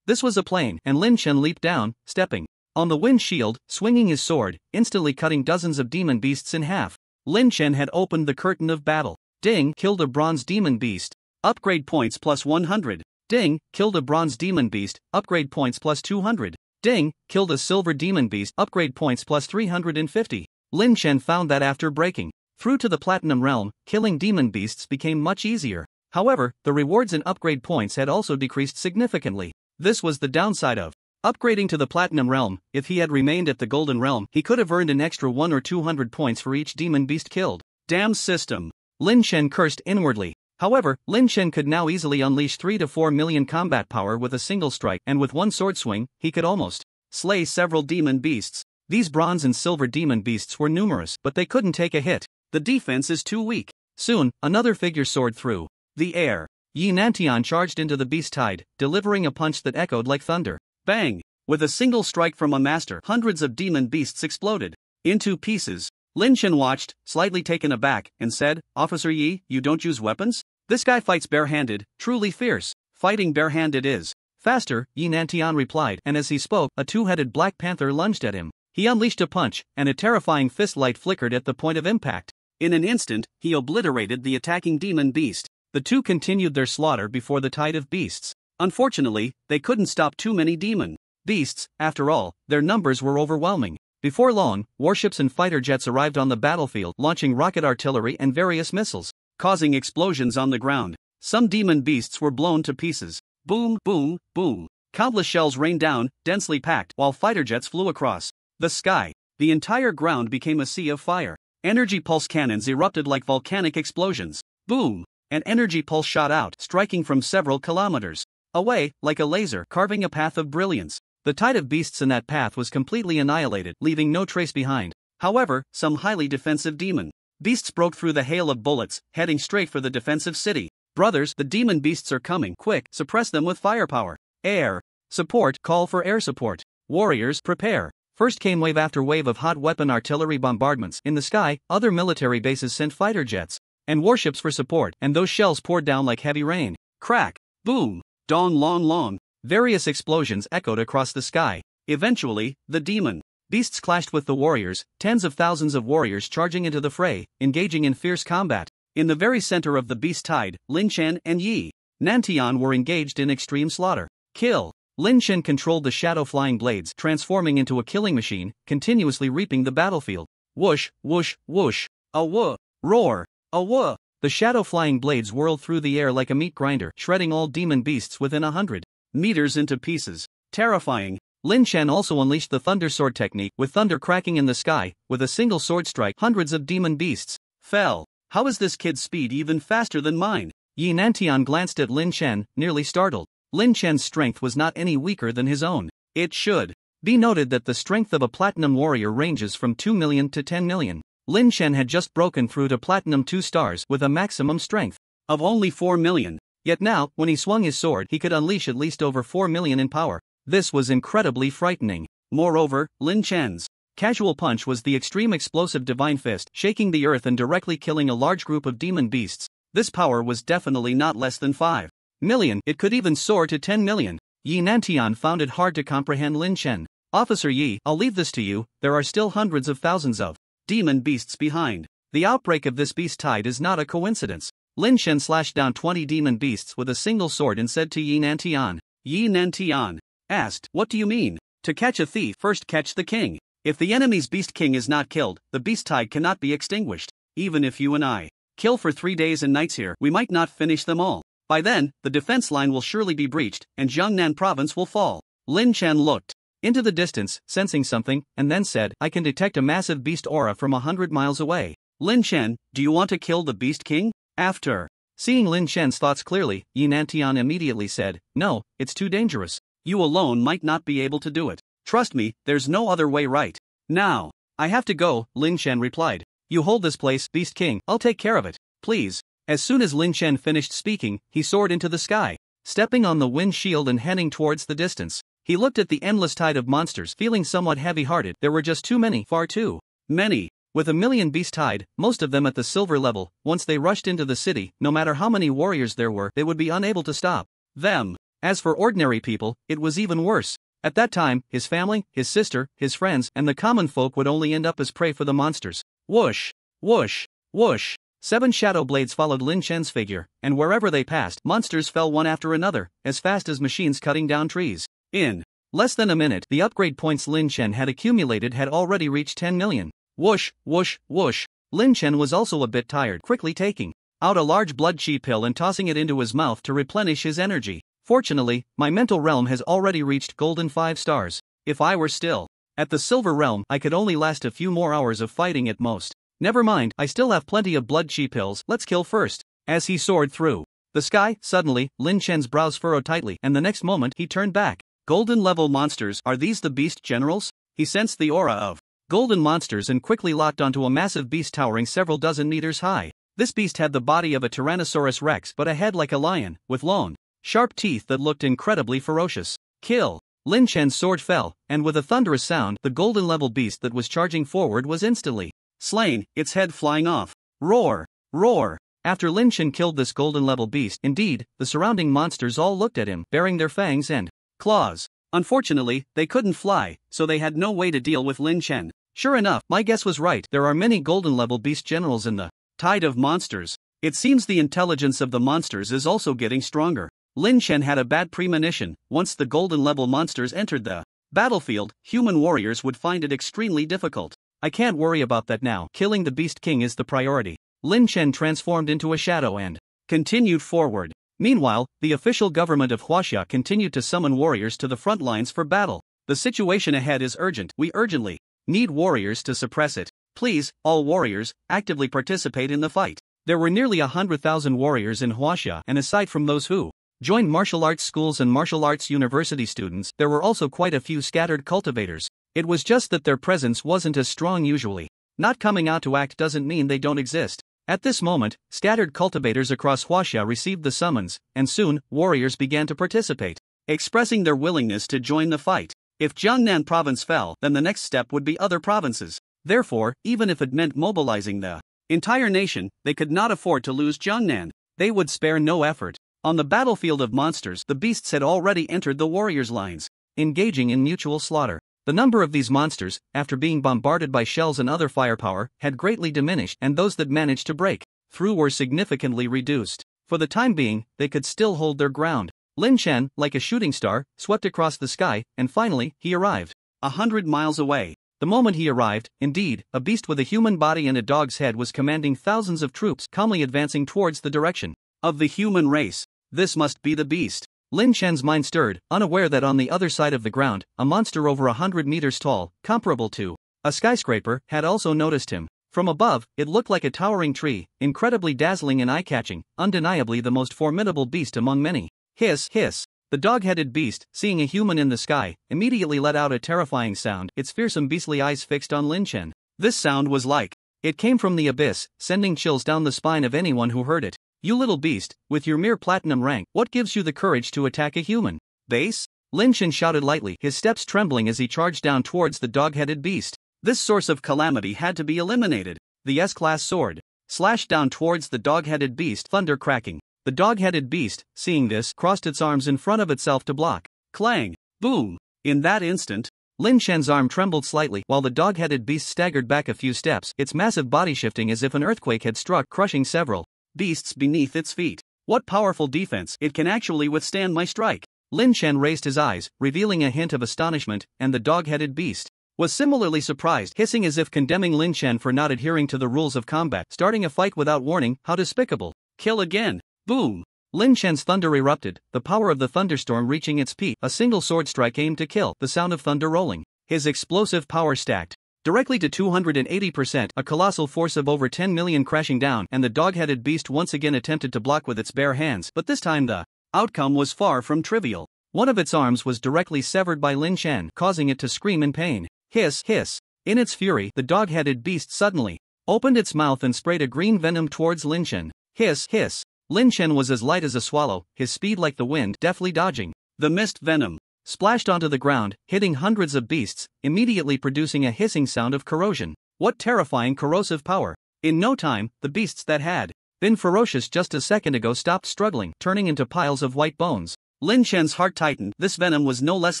This was a plane, and Lin Chen leaped down, stepping on the wind shield, swinging his sword, instantly cutting dozens of demon beasts in half. Lin Chen had opened the curtain of battle. Ding, killed a bronze demon beast. Upgrade points plus 100. Ding, killed a bronze demon beast. Upgrade points plus 200. Ding, killed a silver demon beast. Upgrade points plus 350. Lin Chen found that after breaking through to the Platinum Realm, killing demon beasts became much easier. However, the rewards and upgrade points had also decreased significantly. This was the downside of upgrading to the Platinum Realm. If he had remained at the Golden Realm, he could have earned an extra 1 or 200 points for each demon beast killed. Damn system! Lin Chen cursed inwardly. However, Lin Chen could now easily unleash 3 to 4 million combat power with a single strike, and with one sword swing, he could almost slay several demon beasts. These bronze and silver demon beasts were numerous, but they couldn't take a hit. The defense is too weak. Soon, another figure soared through the air. Yi Nantian charged into the beast tide, delivering a punch that echoed like thunder. Bang! With a single strike from a master, hundreds of demon beasts exploded into pieces. Lin Chen watched, slightly taken aback, and said, "Officer Yi, you don't use weapons? This guy fights barehanded, truly fierce. Fighting barehanded is faster," Yi Nantian replied, and as he spoke, a two-headed black panther lunged at him. He unleashed a punch, and a terrifying fist light flickered at the point of impact. In an instant, he obliterated the attacking demon beast. The two continued their slaughter before the tide of beasts. Unfortunately, they couldn't stop too many demon beasts. After all, their numbers were overwhelming. Before long, warships and fighter jets arrived on the battlefield, launching rocket artillery and various missiles, causing explosions on the ground. Some demon beasts were blown to pieces. Boom, boom, boom. Countless shells rained down, densely packed, while fighter jets flew across the sky. The entire ground became a sea of fire. Energy pulse cannons erupted like volcanic explosions. Boom! An energy pulse shot out, striking from several kilometers away, like a laser, carving a path of brilliance. The tide of beasts in that path was completely annihilated, leaving no trace behind. However, some highly defensive demon beasts broke through the hail of bullets, heading straight for the defensive city. Brothers, the demon beasts are coming. Quick, suppress them with firepower. Air support, call for air support. Warriors, prepare. First came wave after wave of hot weapon artillery bombardments. In the sky, other military bases sent fighter jets and warships for support, and those shells poured down like heavy rain. Crack! Boom! Dong long long! Various explosions echoed across the sky. Eventually, the demon beasts clashed with the warriors, tens of thousands of warriors charging into the fray, engaging in fierce combat. In the very center of the beast tide, Lin Chen and Yi Nantian were engaged in extreme slaughter. Kill! Lin Chen controlled the shadow-flying blades, transforming into a killing machine, continuously reaping the battlefield. Whoosh, whoosh, whoosh. A whoa! Roar! A whoa! The shadow-flying blades whirled through the air like a meat grinder, shredding all demon beasts within 100 meters into pieces. Terrifying. Lin Chen also unleashed the thunder sword technique, with thunder cracking in the sky. With a single sword strike, hundreds of demon beasts fell. How is this kid's speed even faster than mine? Yi Nantian glanced at Lin Chen, nearly startled. Lin Chen's strength was not any weaker than his own. It should be noted that the strength of a platinum warrior ranges from 2 million to 10 million. Lin Chen had just broken through to platinum 2 stars with a maximum strength of only 4 million. Yet now, when he swung his sword, he could unleash at least over 4 million in power. This was incredibly frightening. Moreover, Lin Chen's casual punch was the extreme explosive divine fist, shaking the earth and directly killing a large group of demon beasts. This power was definitely not less than 5 million, it could even soar to 10 million. Yi Nantian found it hard to comprehend Lin Chen. Officer Yi, I'll leave this to you, there are still hundreds of thousands of demon beasts behind. The outbreak of this beast tide is not a coincidence. Lin Chen slashed down 20 demon beasts with a single sword and said to Yi Nantian. Yi Nantian asked, "What do you mean? To catch a thief, first catch the king. If the enemy's beast king is not killed, the beast tide cannot be extinguished. Even if you and I kill for 3 days and nights here, we might not finish them all. By then, the defense line will surely be breached, and Jiangnan province will fall. Lin Chen looked into the distance, sensing something, and then said, I can detect a massive beast aura from 100 miles away. Lin Chen, do you want to kill the Beast King? After seeing Lin Chen's thoughts clearly, Yi Nantian immediately said, no, it's too dangerous. You alone might not be able to do it. Trust me, there's no other way right now. I have to go, Lin Chen replied. You hold this place, Beast King, I'll take care of it, please. As soon as Lin Chen finished speaking, he soared into the sky, stepping on the wind shield and heading towards the distance. He looked at the endless tide of monsters, feeling somewhat heavy-hearted. There were just too many, far too many. With 1,000,000 beast tide, most of them at the silver level, once they rushed into the city, no matter how many warriors there were, they would be unable to stop them. As for ordinary people, it was even worse. At that time, his family, his sister, his friends, and the common folk would only end up as prey for the monsters. Whoosh, whoosh, whoosh. 7 shadow blades followed Lin Chen's figure, and wherever they passed, monsters fell one after another, as fast as machines cutting down trees. In less than a minute, the upgrade points Lin Chen had accumulated had already reached 10 million. Whoosh, whoosh, whoosh. Lin Chen was also a bit tired, quickly taking out a large blood chi pill and tossing it into his mouth to replenish his energy. Fortunately, my mental realm has already reached golden 5 stars. If I were still at the silver realm, I could only last a few more hours of fighting at most. Never mind, I still have plenty of blood chi pills, let's kill first. As he soared through the sky, suddenly, Lin Chen's brows furrowed tightly, and the next moment he turned back. Golden level monsters, are these the beast generals? He sensed the aura of golden monsters and quickly locked onto a massive beast towering several dozen meters high. This beast had the body of a Tyrannosaurus rex but a head like a lion, with long, sharp teeth that looked incredibly ferocious. Kill! Lin Chen's sword fell, and with a thunderous sound, the golden level beast that was charging forward was instantly slain, its head flying off. Roar! Roar! After Lin Chen killed this golden level beast, indeed, the surrounding monsters all looked at him, baring their fangs and claws. Unfortunately, they couldn't fly, so they had no way to deal with Lin Chen. Sure enough, my guess was right, there are many golden level beast generals in the tide of monsters. It seems the intelligence of the monsters is also getting stronger. Lin Chen had a bad premonition. Once the golden level monsters entered the battlefield, human warriors would find it extremely difficult. I can't worry about that now, killing the Beast King is the priority. Lin Chen transformed into a shadow and continued forward. Meanwhile, the official government of Huaxia continued to summon warriors to the front lines for battle. The situation ahead is urgent, we urgently need warriors to suppress it. Please, all warriors, actively participate in the fight. There were nearly 100,000 warriors in Huaxia, and aside from those who joined martial arts schools and martial arts university students, there were also quite a few scattered cultivators. It was just that their presence wasn't as strong usually. Not coming out to act doesn't mean they don't exist. At this moment, scattered cultivators across Huaxia received the summons, and soon, warriors began to participate, expressing their willingness to join the fight. If Jiangnan province fell, then the next step would be other provinces. Therefore, even if it meant mobilizing the entire nation, they could not afford to lose Jiangnan. They would spare no effort. On the battlefield of monsters, the beasts had already entered the warriors' lines, engaging in mutual slaughter. The number of these monsters, after being bombarded by shells and other firepower, had greatly diminished, and those that managed to break through were significantly reduced. For the time being, they could still hold their ground. Lin Chen, like a shooting star, swept across the sky, and finally, he arrived 100 miles away. The moment he arrived, indeed, a beast with a human body and a dog's head was commanding thousands of troops, calmly advancing towards the direction of the human race. This must be the beast. Lin Chen's mind stirred, unaware that on the other side of the ground, a monster over 100 meters tall, comparable to a skyscraper, had also noticed him. From above, it looked like a towering tree, incredibly dazzling and eye-catching, undeniably the most formidable beast among many. Hiss, hiss. The dog-headed beast, seeing a human in the sky, immediately let out a terrifying sound, its fearsome beastly eyes fixed on Lin Chen. This sound was like it came from the abyss, sending chills down the spine of anyone who heard it. You little beast, with your mere platinum rank, what gives you the courage to attack a human? Base? Lin Chen shouted lightly, his steps trembling as he charged down towards the dog-headed beast. This source of calamity had to be eliminated. The S-class sword slashed down towards the dog-headed beast, thunder cracking. The dog-headed beast, seeing this, crossed its arms in front of itself to block. Clang! Boom! In that instant, Lin Chen's arm trembled slightly while the dog-headed beast staggered back a few steps, its massive body shifting as if an earthquake had struck, crushing several beasts beneath its feet. What powerful defense, it can actually withstand my strike. Lin Chen raised his eyes, revealing a hint of astonishment, and the dog-headed beast was similarly surprised, hissing as if condemning Lin Chen for not adhering to the rules of combat, starting a fight without warning. How despicable. Kill again. Boom. Lin Chen's thunder erupted, the power of the thunderstorm reaching its peak. A single sword strike aimed to kill, the sound of thunder rolling. His explosive power stacked directly to 280%, a colossal force of over 10 million crashing down, and the dog-headed beast once again attempted to block with its bare hands, but this time the outcome was far from trivial. One of its arms was directly severed by Lin Chen, causing it to scream in pain. Hiss, hiss. In its fury, the dog-headed beast suddenly opened its mouth and sprayed a green venom towards Lin Chen. Hiss, hiss. Lin Chen was as light as a swallow, his speed like the wind, deftly dodging the mist venom. Splashed onto the ground, hitting hundreds of beasts, immediately producing a hissing sound of corrosion. What terrifying corrosive power! In no time, the beasts that had been ferocious just a second ago stopped struggling, turning into piles of white bones. Lin Chen's heart tightened. This venom was no less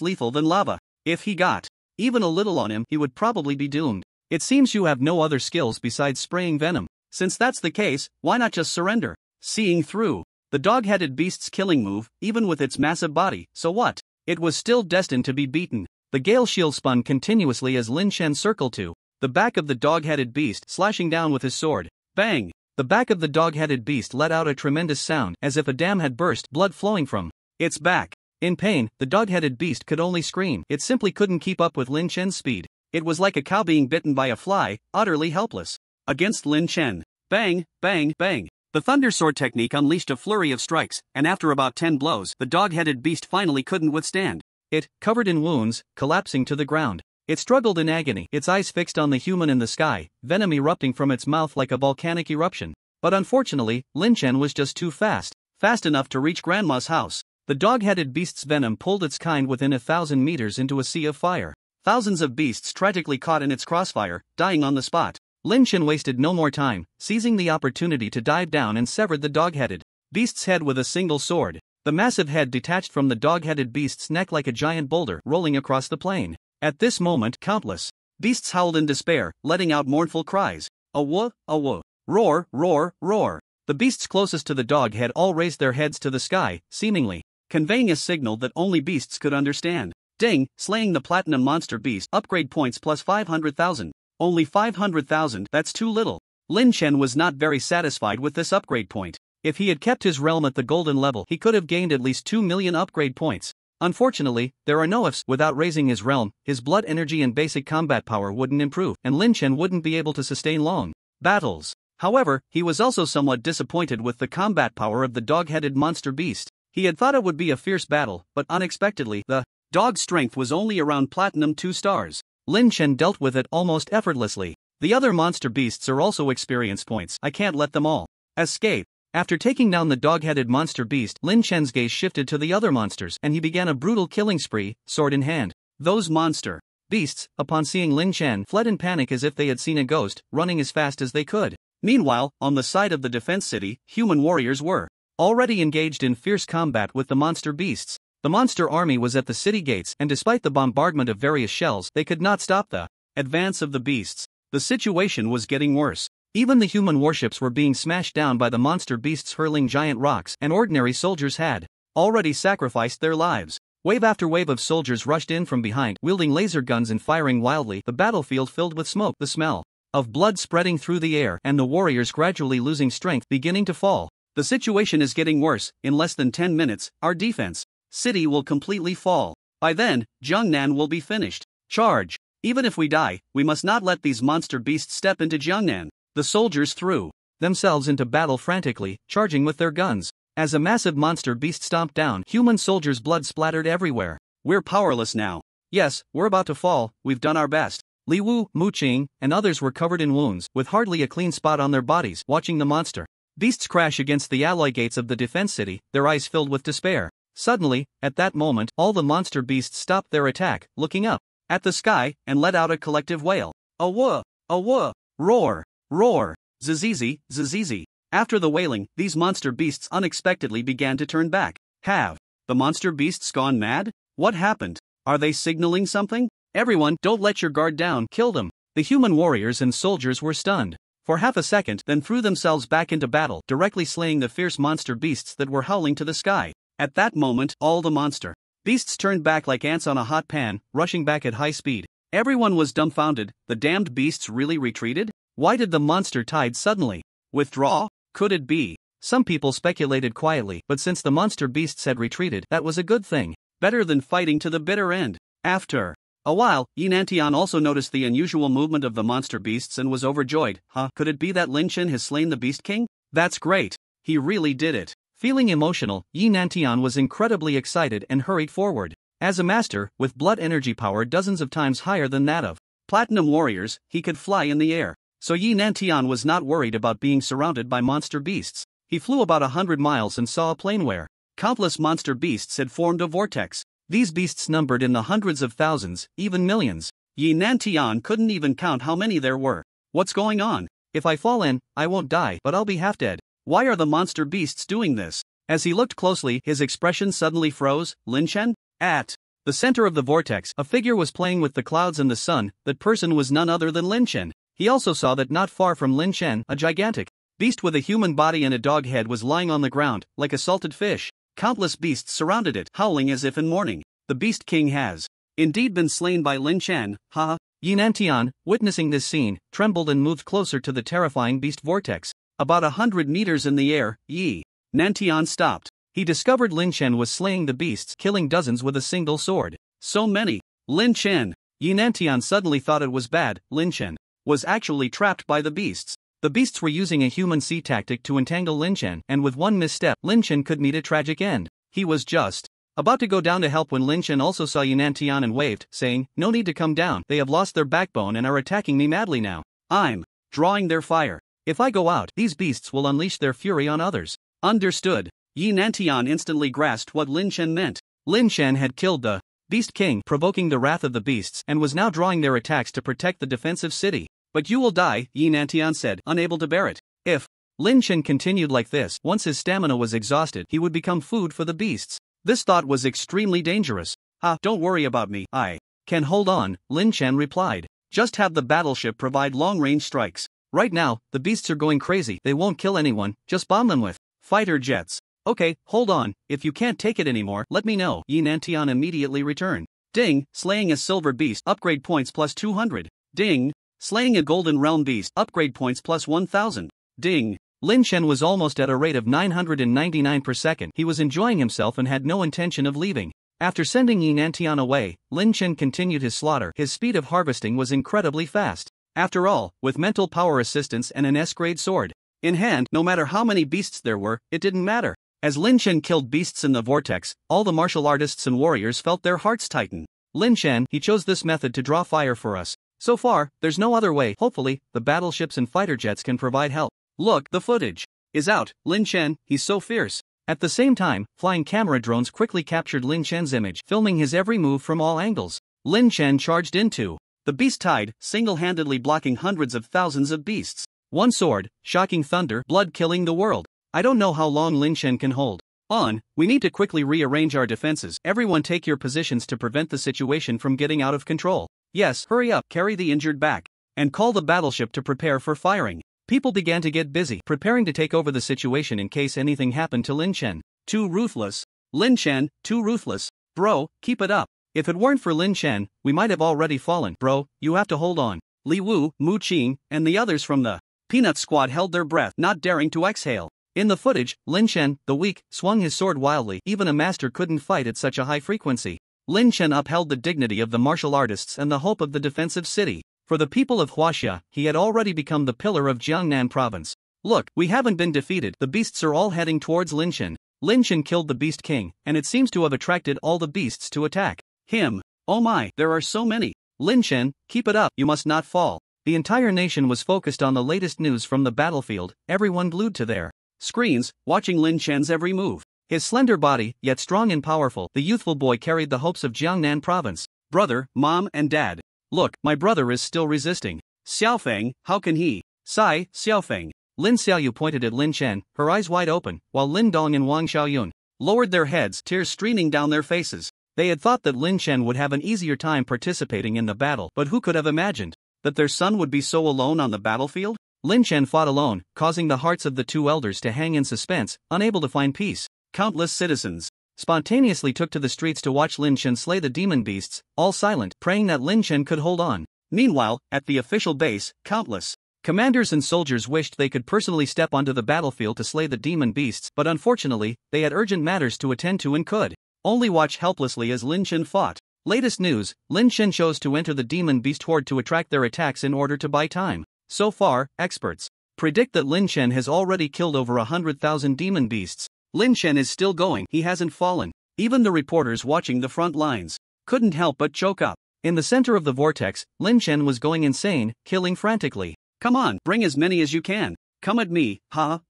lethal than lava. If he got even a little on him, he would probably be doomed. It seems you have no other skills besides spraying venom. Since that's the case, why not just surrender? Seeing through the dog-headed beast's killing move, even with its massive body, so what? It was still destined to be beaten. The gale shield spun continuously as Lin Chen circled to the back of the dog-headed beast, slashing down with his sword. Bang! The back of the dog-headed beast let out a tremendous sound, as if a dam had burst, blood flowing from its back. In pain, the dog-headed beast could only scream. It simply couldn't keep up with Lin Chen's speed. It was like a cow being bitten by a fly, utterly helpless against Lin Chen. Bang, bang, bang. The Thunder Sword technique unleashed a flurry of strikes, and after about 10 blows, the dog-headed beast finally couldn't withstand it, covered in wounds, collapsing to the ground. It struggled in agony, its eyes fixed on the human in the sky, venom erupting from its mouth like a volcanic eruption. But unfortunately, Lin Chen was just too fast enough to reach Grandma's house. The dog-headed beast's venom pulled its kind within 1,000 meters into a sea of fire. Thousands of beasts tragically caught in its crossfire, dying on the spot. Lin Chen wasted no more time, seizing the opportunity to dive down and severed the dog-headed beast's head with a single sword. The massive head detached from the dog-headed beast's neck like a giant boulder rolling across the plain. At this moment, countless beasts howled in despair, letting out mournful cries. Awoo, awoo. Roar, roar, roar. The beasts closest to the dog had all raised their heads to the sky, seemingly conveying a signal that only beasts could understand. Ding, slaying the platinum monster beast, upgrade points plus 500,000. Only 500,000, that's too little. Lin Chen was not very satisfied with this upgrade point. If he had kept his realm at the golden level, he could have gained at least 2 million upgrade points. Unfortunately, there are no ifs. Without raising his realm, his blood energy and basic combat power wouldn't improve, and Lin Chen wouldn't be able to sustain long battles. However, he was also somewhat disappointed with the combat power of the dog-headed monster beast. He had thought it would be a fierce battle, but unexpectedly, the dog's strength was only around platinum 2 stars. Lin Chen dealt with it almost effortlessly. The other monster beasts are also experience points. I can't let them all escape. After taking down the dog-headed monster beast, Lin Chen's gaze shifted to the other monsters, and he began a brutal killing spree, sword in hand. Those monster beasts, upon seeing Lin Chen, fled in panic as if they had seen a ghost, running as fast as they could. Meanwhile, on the side of the defense city, human warriors were already engaged in fierce combat with the monster beasts. The monster army was at the city gates, and despite the bombardment of various shells, they could not stop the advance of the beasts. The situation was getting worse. Even the human warships were being smashed down by the monster beasts hurling giant rocks, and ordinary soldiers had already sacrificed their lives. Wave after wave of soldiers rushed in from behind, wielding laser guns and firing wildly, the battlefield filled with smoke, the smell of blood spreading through the air, and the warriors gradually losing strength, beginning to fall. The situation is getting worse. In less than 10 minutes, our defense city will completely fall. By then, Jiangnan will be finished. Charge! Even if we die, we must not let these monster beasts step into Jiangnan. The soldiers threw themselves into battle frantically, charging with their guns. As a massive monster beast stomped down, human soldiers' blood splattered everywhere. We're powerless now. Yes, we're about to fall. We've done our best. Li Wu, Mu Qing, and others were covered in wounds, with hardly a clean spot on their bodies, watching the monster beasts crash against the alloy gates of the defense city, their eyes filled with despair. Suddenly, at that moment, all the monster beasts stopped their attack, looking up at the sky, and let out a collective wail. Awoo! Awoo! Roar! Roar! Zizizi! Zizizi! After the wailing, these monster beasts unexpectedly began to turn back. Have the monster beasts gone mad? What happened? Are they signaling something? Everyone, don't let your guard down, kill them. The human warriors and soldiers were stunned for half a second, then threw themselves back into battle, directly slaying the fierce monster beasts that were howling to the sky. At that moment, all the monster beasts turned back like ants on a hot pan, rushing back at high speed. Everyone was dumbfounded. The damned beasts really retreated? Why did the monster tide suddenly withdraw? Could it be Some people speculated quietly, but since the monster beasts had retreated, that was a good thing. Better than fighting to the bitter end. After a while, Yinantian also noticed the unusual movement of the monster beasts and was overjoyed. Could it be that Lin Chen has slain the Beast King? That's great. He really did it. Feeling emotional, Yinantian was incredibly excited and hurried forward. As a master, with blood energy power dozens of times higher than that of platinum warriors, he could fly in the air. So Yinantian was not worried about being surrounded by monster beasts. He flew about 100 miles and saw a plain where countless monster beasts had formed a vortex. These beasts numbered in the hundreds of thousands, even millions. Yinantian couldn't even count how many there were. What's going on? If I fall in, I won't die, but I'll be half dead. Why are the monster beasts doing this? As he looked closely, his expression suddenly froze. Lin Chen? At the center of the vortex, a figure was playing with the clouds and the sun. That person was none other than Lin Chen. He also saw that not far from Lin Chen, a gigantic beast with a human body and a dog head was lying on the ground, like a salted fish. Countless beasts surrounded it, howling as if in mourning. The Beast King has indeed been slain by Lin Chen. Yinantian, witnessing this scene, trembled and moved closer to the terrifying beast vortex. About 100 meters in the air, Nantian stopped. He discovered Lin Chen was slaying the beasts, killing dozens with a single sword. So many. Lin Chen. Yinantian suddenly thought it was bad. Lin Chen was actually trapped by the beasts. The beasts were using a human sea tactic to entangle Lin Chen, and with one misstep, Lin Chen could meet a tragic end. He was just about to go down to help when Lin Chen also saw Yinantian and waved, saying, "No need to come down, they have lost their backbone and are attacking me madly now. I'm drawing their fire. If I go out, these beasts will unleash their fury on others." Understood. Yinantian instantly grasped what Lin Chen meant. Lin Chen had killed the Beast King, provoking the wrath of the beasts, and was now drawing their attacks to protect the defensive city. "But you will die," Yinantian said, unable to bear it. If Lin Chen continued like this, once his stamina was exhausted, he would become food for the beasts. This thought was extremely dangerous. Don't worry about me, I can hold on," Lin Chen replied. "Just have the battleship provide long-range strikes. Right now, the beasts are going crazy, they won't kill anyone, just bomb them with fighter jets." "Okay, hold on, if you can't take it anymore, let me know." Yinantian immediately returned. Ding, slaying a silver beast, upgrade points plus 200. Ding, slaying a golden realm beast, upgrade points plus 1000. Ding. Lin Chen was almost at a rate of 999 per second. He was enjoying himself and had no intention of leaving. After sending Yinantian away, Lin Chen continued his slaughter. His speed of harvesting was incredibly fast. After all, with mental power assistance and an S-grade sword in hand, no matter how many beasts there were, it didn't matter. As Lin Chen killed beasts in the vortex, all the martial artists and warriors felt their hearts tighten. Lin Chen, he chose this method to draw fire for us. So far, there's no other way. Hopefully, the battleships and fighter jets can provide help. Look, the footage is out. Lin Chen, he's so fierce. At the same time, flying camera drones quickly captured Lin Chen's image, filming his every move from all angles. Lin Chen charged into the beast tide, single-handedly blocking hundreds of thousands of beasts. One sword, shocking thunder, blood killing the world. I don't know how long Lin Chen can hold on. We need to quickly rearrange our defenses. Everyone take your positions to prevent the situation from getting out of control. Yes, hurry up, carry the injured back, and call the battleship to prepare for firing. People began to get busy, preparing to take over the situation in case anything happened to Lin Chen. Too ruthless. Lin Chen, too ruthless. Bro, keep it up. If it weren't for Lin Chen, we might have already fallen. Bro, you have to hold on. Li Wu, Mu Qing, and the others from the Peanut Squad held their breath, not daring to exhale. In the footage, Lin Chen, the weak, swung his sword wildly. Even a master couldn't fight at such a high frequency. Lin Chen upheld the dignity of the martial artists and the hope of the defensive city. For the people of Huaxia, he had already become the pillar of Jiangnan province. Look, we haven't been defeated. The beasts are all heading towards Lin Chen. Lin Chen killed the Beast King, and it seems to have attracted all the beasts to attack him. Oh my, there are so many. Lin Chen, keep it up, you must not fall. The entire nation was focused on the latest news from the battlefield, everyone glued to their screens, watching Lin Chen's every move. His slender body, yet strong and powerful, the youthful boy carried the hopes of Jiangnan province. Brother, mom, and dad. Look, my brother is still resisting. Xiaofeng, how can he? Sigh, Xiaofeng. Lin Xiaoyu pointed at Lin Chen, her eyes wide open, while Lin Dong and Wang Xiaoyun lowered their heads, tears streaming down their faces. They had thought that Lin Chen would have an easier time participating in the battle, but who could have imagined that their son would be so alone on the battlefield? Lin Chen fought alone, causing the hearts of the two elders to hang in suspense, unable to find peace. Countless citizens spontaneously took to the streets to watch Lin Chen slay the demon beasts, all silent, praying that Lin Chen could hold on. Meanwhile, at the official base, countless Commanders and soldiers wished they could personally step onto the battlefield to slay the demon beasts, but unfortunately, they had urgent matters to attend to and could only watch helplessly as Lin Chen fought. Latest news, Lin Chen chose to enter the demon beast horde to attract their attacks in order to buy time. So far, experts predict that Lin Chen has already killed over 100,000 demon beasts. Lin Chen is still going, he hasn't fallen. Even the reporters watching the front lines couldn't help but choke up. In the center of the vortex, Lin Chen was going insane, killing frantically. Come on, bring as many as you can. Come at me,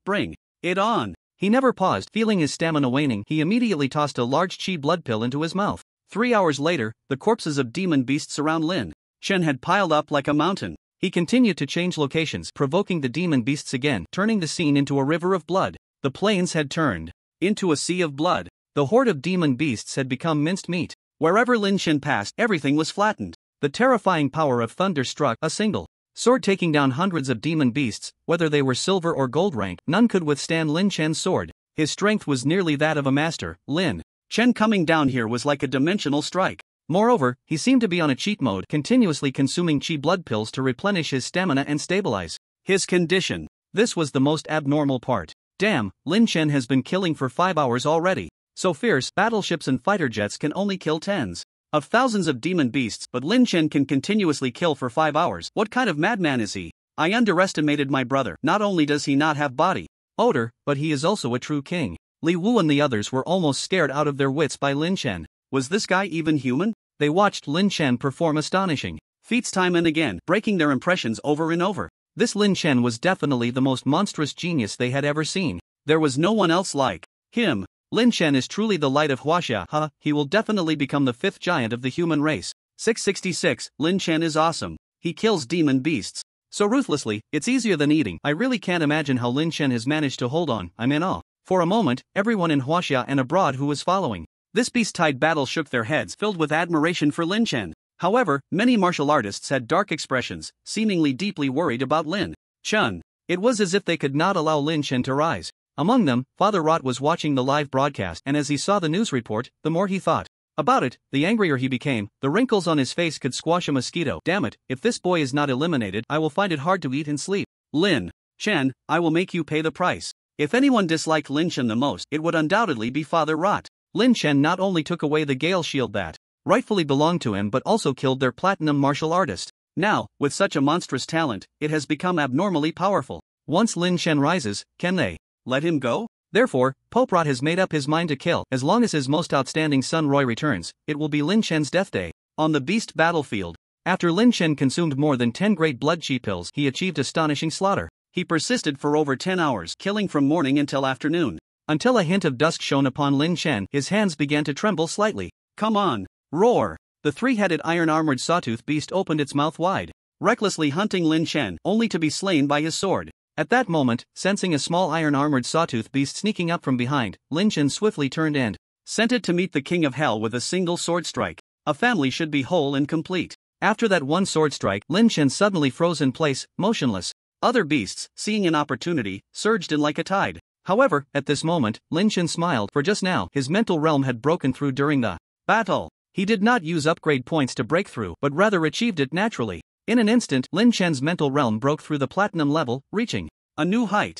bring it on. He never paused. Feeling his stamina waning, he immediately tossed a large chi blood pill into his mouth. 3 hours later, the corpses of demon beasts around Lin Chen had piled up like a mountain. He continued to change locations, provoking the demon beasts again, turning the scene into a river of blood. The plains had turned into a sea of blood. The horde of demon beasts had become minced meat. Wherever Lin Chen passed, everything was flattened. The terrifying power of thunder struck a single sword, taking down hundreds of demon beasts. Whether they were silver or gold rank, none could withstand Lin Chen's sword. His strength was nearly that of a master. Lin Chen coming down here was like a dimensional strike. Moreover, he seemed to be on a cheat mode, continuously consuming chi blood pills to replenish his stamina and stabilize his condition. This was the most abnormal part. Damn, Lin Chen has been killing for 5 hours already. So fierce, battleships and fighter jets can only kill tens of thousands of demon beasts, but Lin Chen can continuously kill for 5 hours. What kind of madman is he? I underestimated my brother. Not only does he not have body odor, but he is also a true king. Li Wu and the others were almost scared out of their wits by Lin Chen. Was this guy even human? They watched Lin Chen perform astonishing feats time and again, breaking their impressions over and over. This Lin Chen was definitely the most monstrous genius they had ever seen. There was no one else like him. Lin Chen is truly the light of Huaxia. He will definitely become the 5th giant of the human race. 666, Lin Chen is awesome. He kills demon beasts so ruthlessly, it's easier than eating. I really can't imagine how Lin Chen has managed to hold on. I'm in awe. For a moment, everyone in Huaxia and abroad who was following this beast-tied battle shook their heads, filled with admiration for Lin Chen. However, many martial artists had dark expressions, seemingly deeply worried about Lin Chen. It was as if they could not allow Lin Chen to rise. Among them, Father Rot was watching the live broadcast, and as he saw the news report, the more he thought about it, the angrier he became. The wrinkles on his face could squash a mosquito. Damn it, if this boy is not eliminated, I will find it hard to eat and sleep. Lin Chen, I will make you pay the price. If anyone disliked Lin Chen the most, it would undoubtedly be Father Rot. Lin Chen not only took away the Gale shield that rightfully belonged to him but also killed their platinum martial artist. Now, with such a monstrous talent, it has become abnormally powerful. Once Lin Chen rises, can they let him go? Therefore, Pope Rot has made up his mind to kill. As long as his most outstanding son Roy returns, it will be Lin Chen's death day. On the beast battlefield, after Lin Chen consumed more than 10 great blood chi pills, he achieved astonishing slaughter. He persisted for over 10 hours, killing from morning until afternoon. Until a hint of dusk shone upon Lin Chen, his hands began to tremble slightly. Come on! Roar! The 3-headed iron-armored sawtooth beast opened its mouth wide, recklessly hunting Lin Chen, only to be slain by his sword. At that moment, sensing a small iron-armored sawtooth beast sneaking up from behind, Lin Chen swiftly turned and sent it to meet the king of hell with a single sword strike. A family should be whole and complete. After that one sword strike, Lin Chen suddenly froze in place, motionless. Other beasts, seeing an opportunity, surged in like a tide. However, at this moment, Lin Chen smiled, for just now, his mental realm had broken through during the battle. He did not use upgrade points to break through, but rather achieved it naturally. In an instant, Lin Chen's mental realm broke through the platinum level, reaching a new height.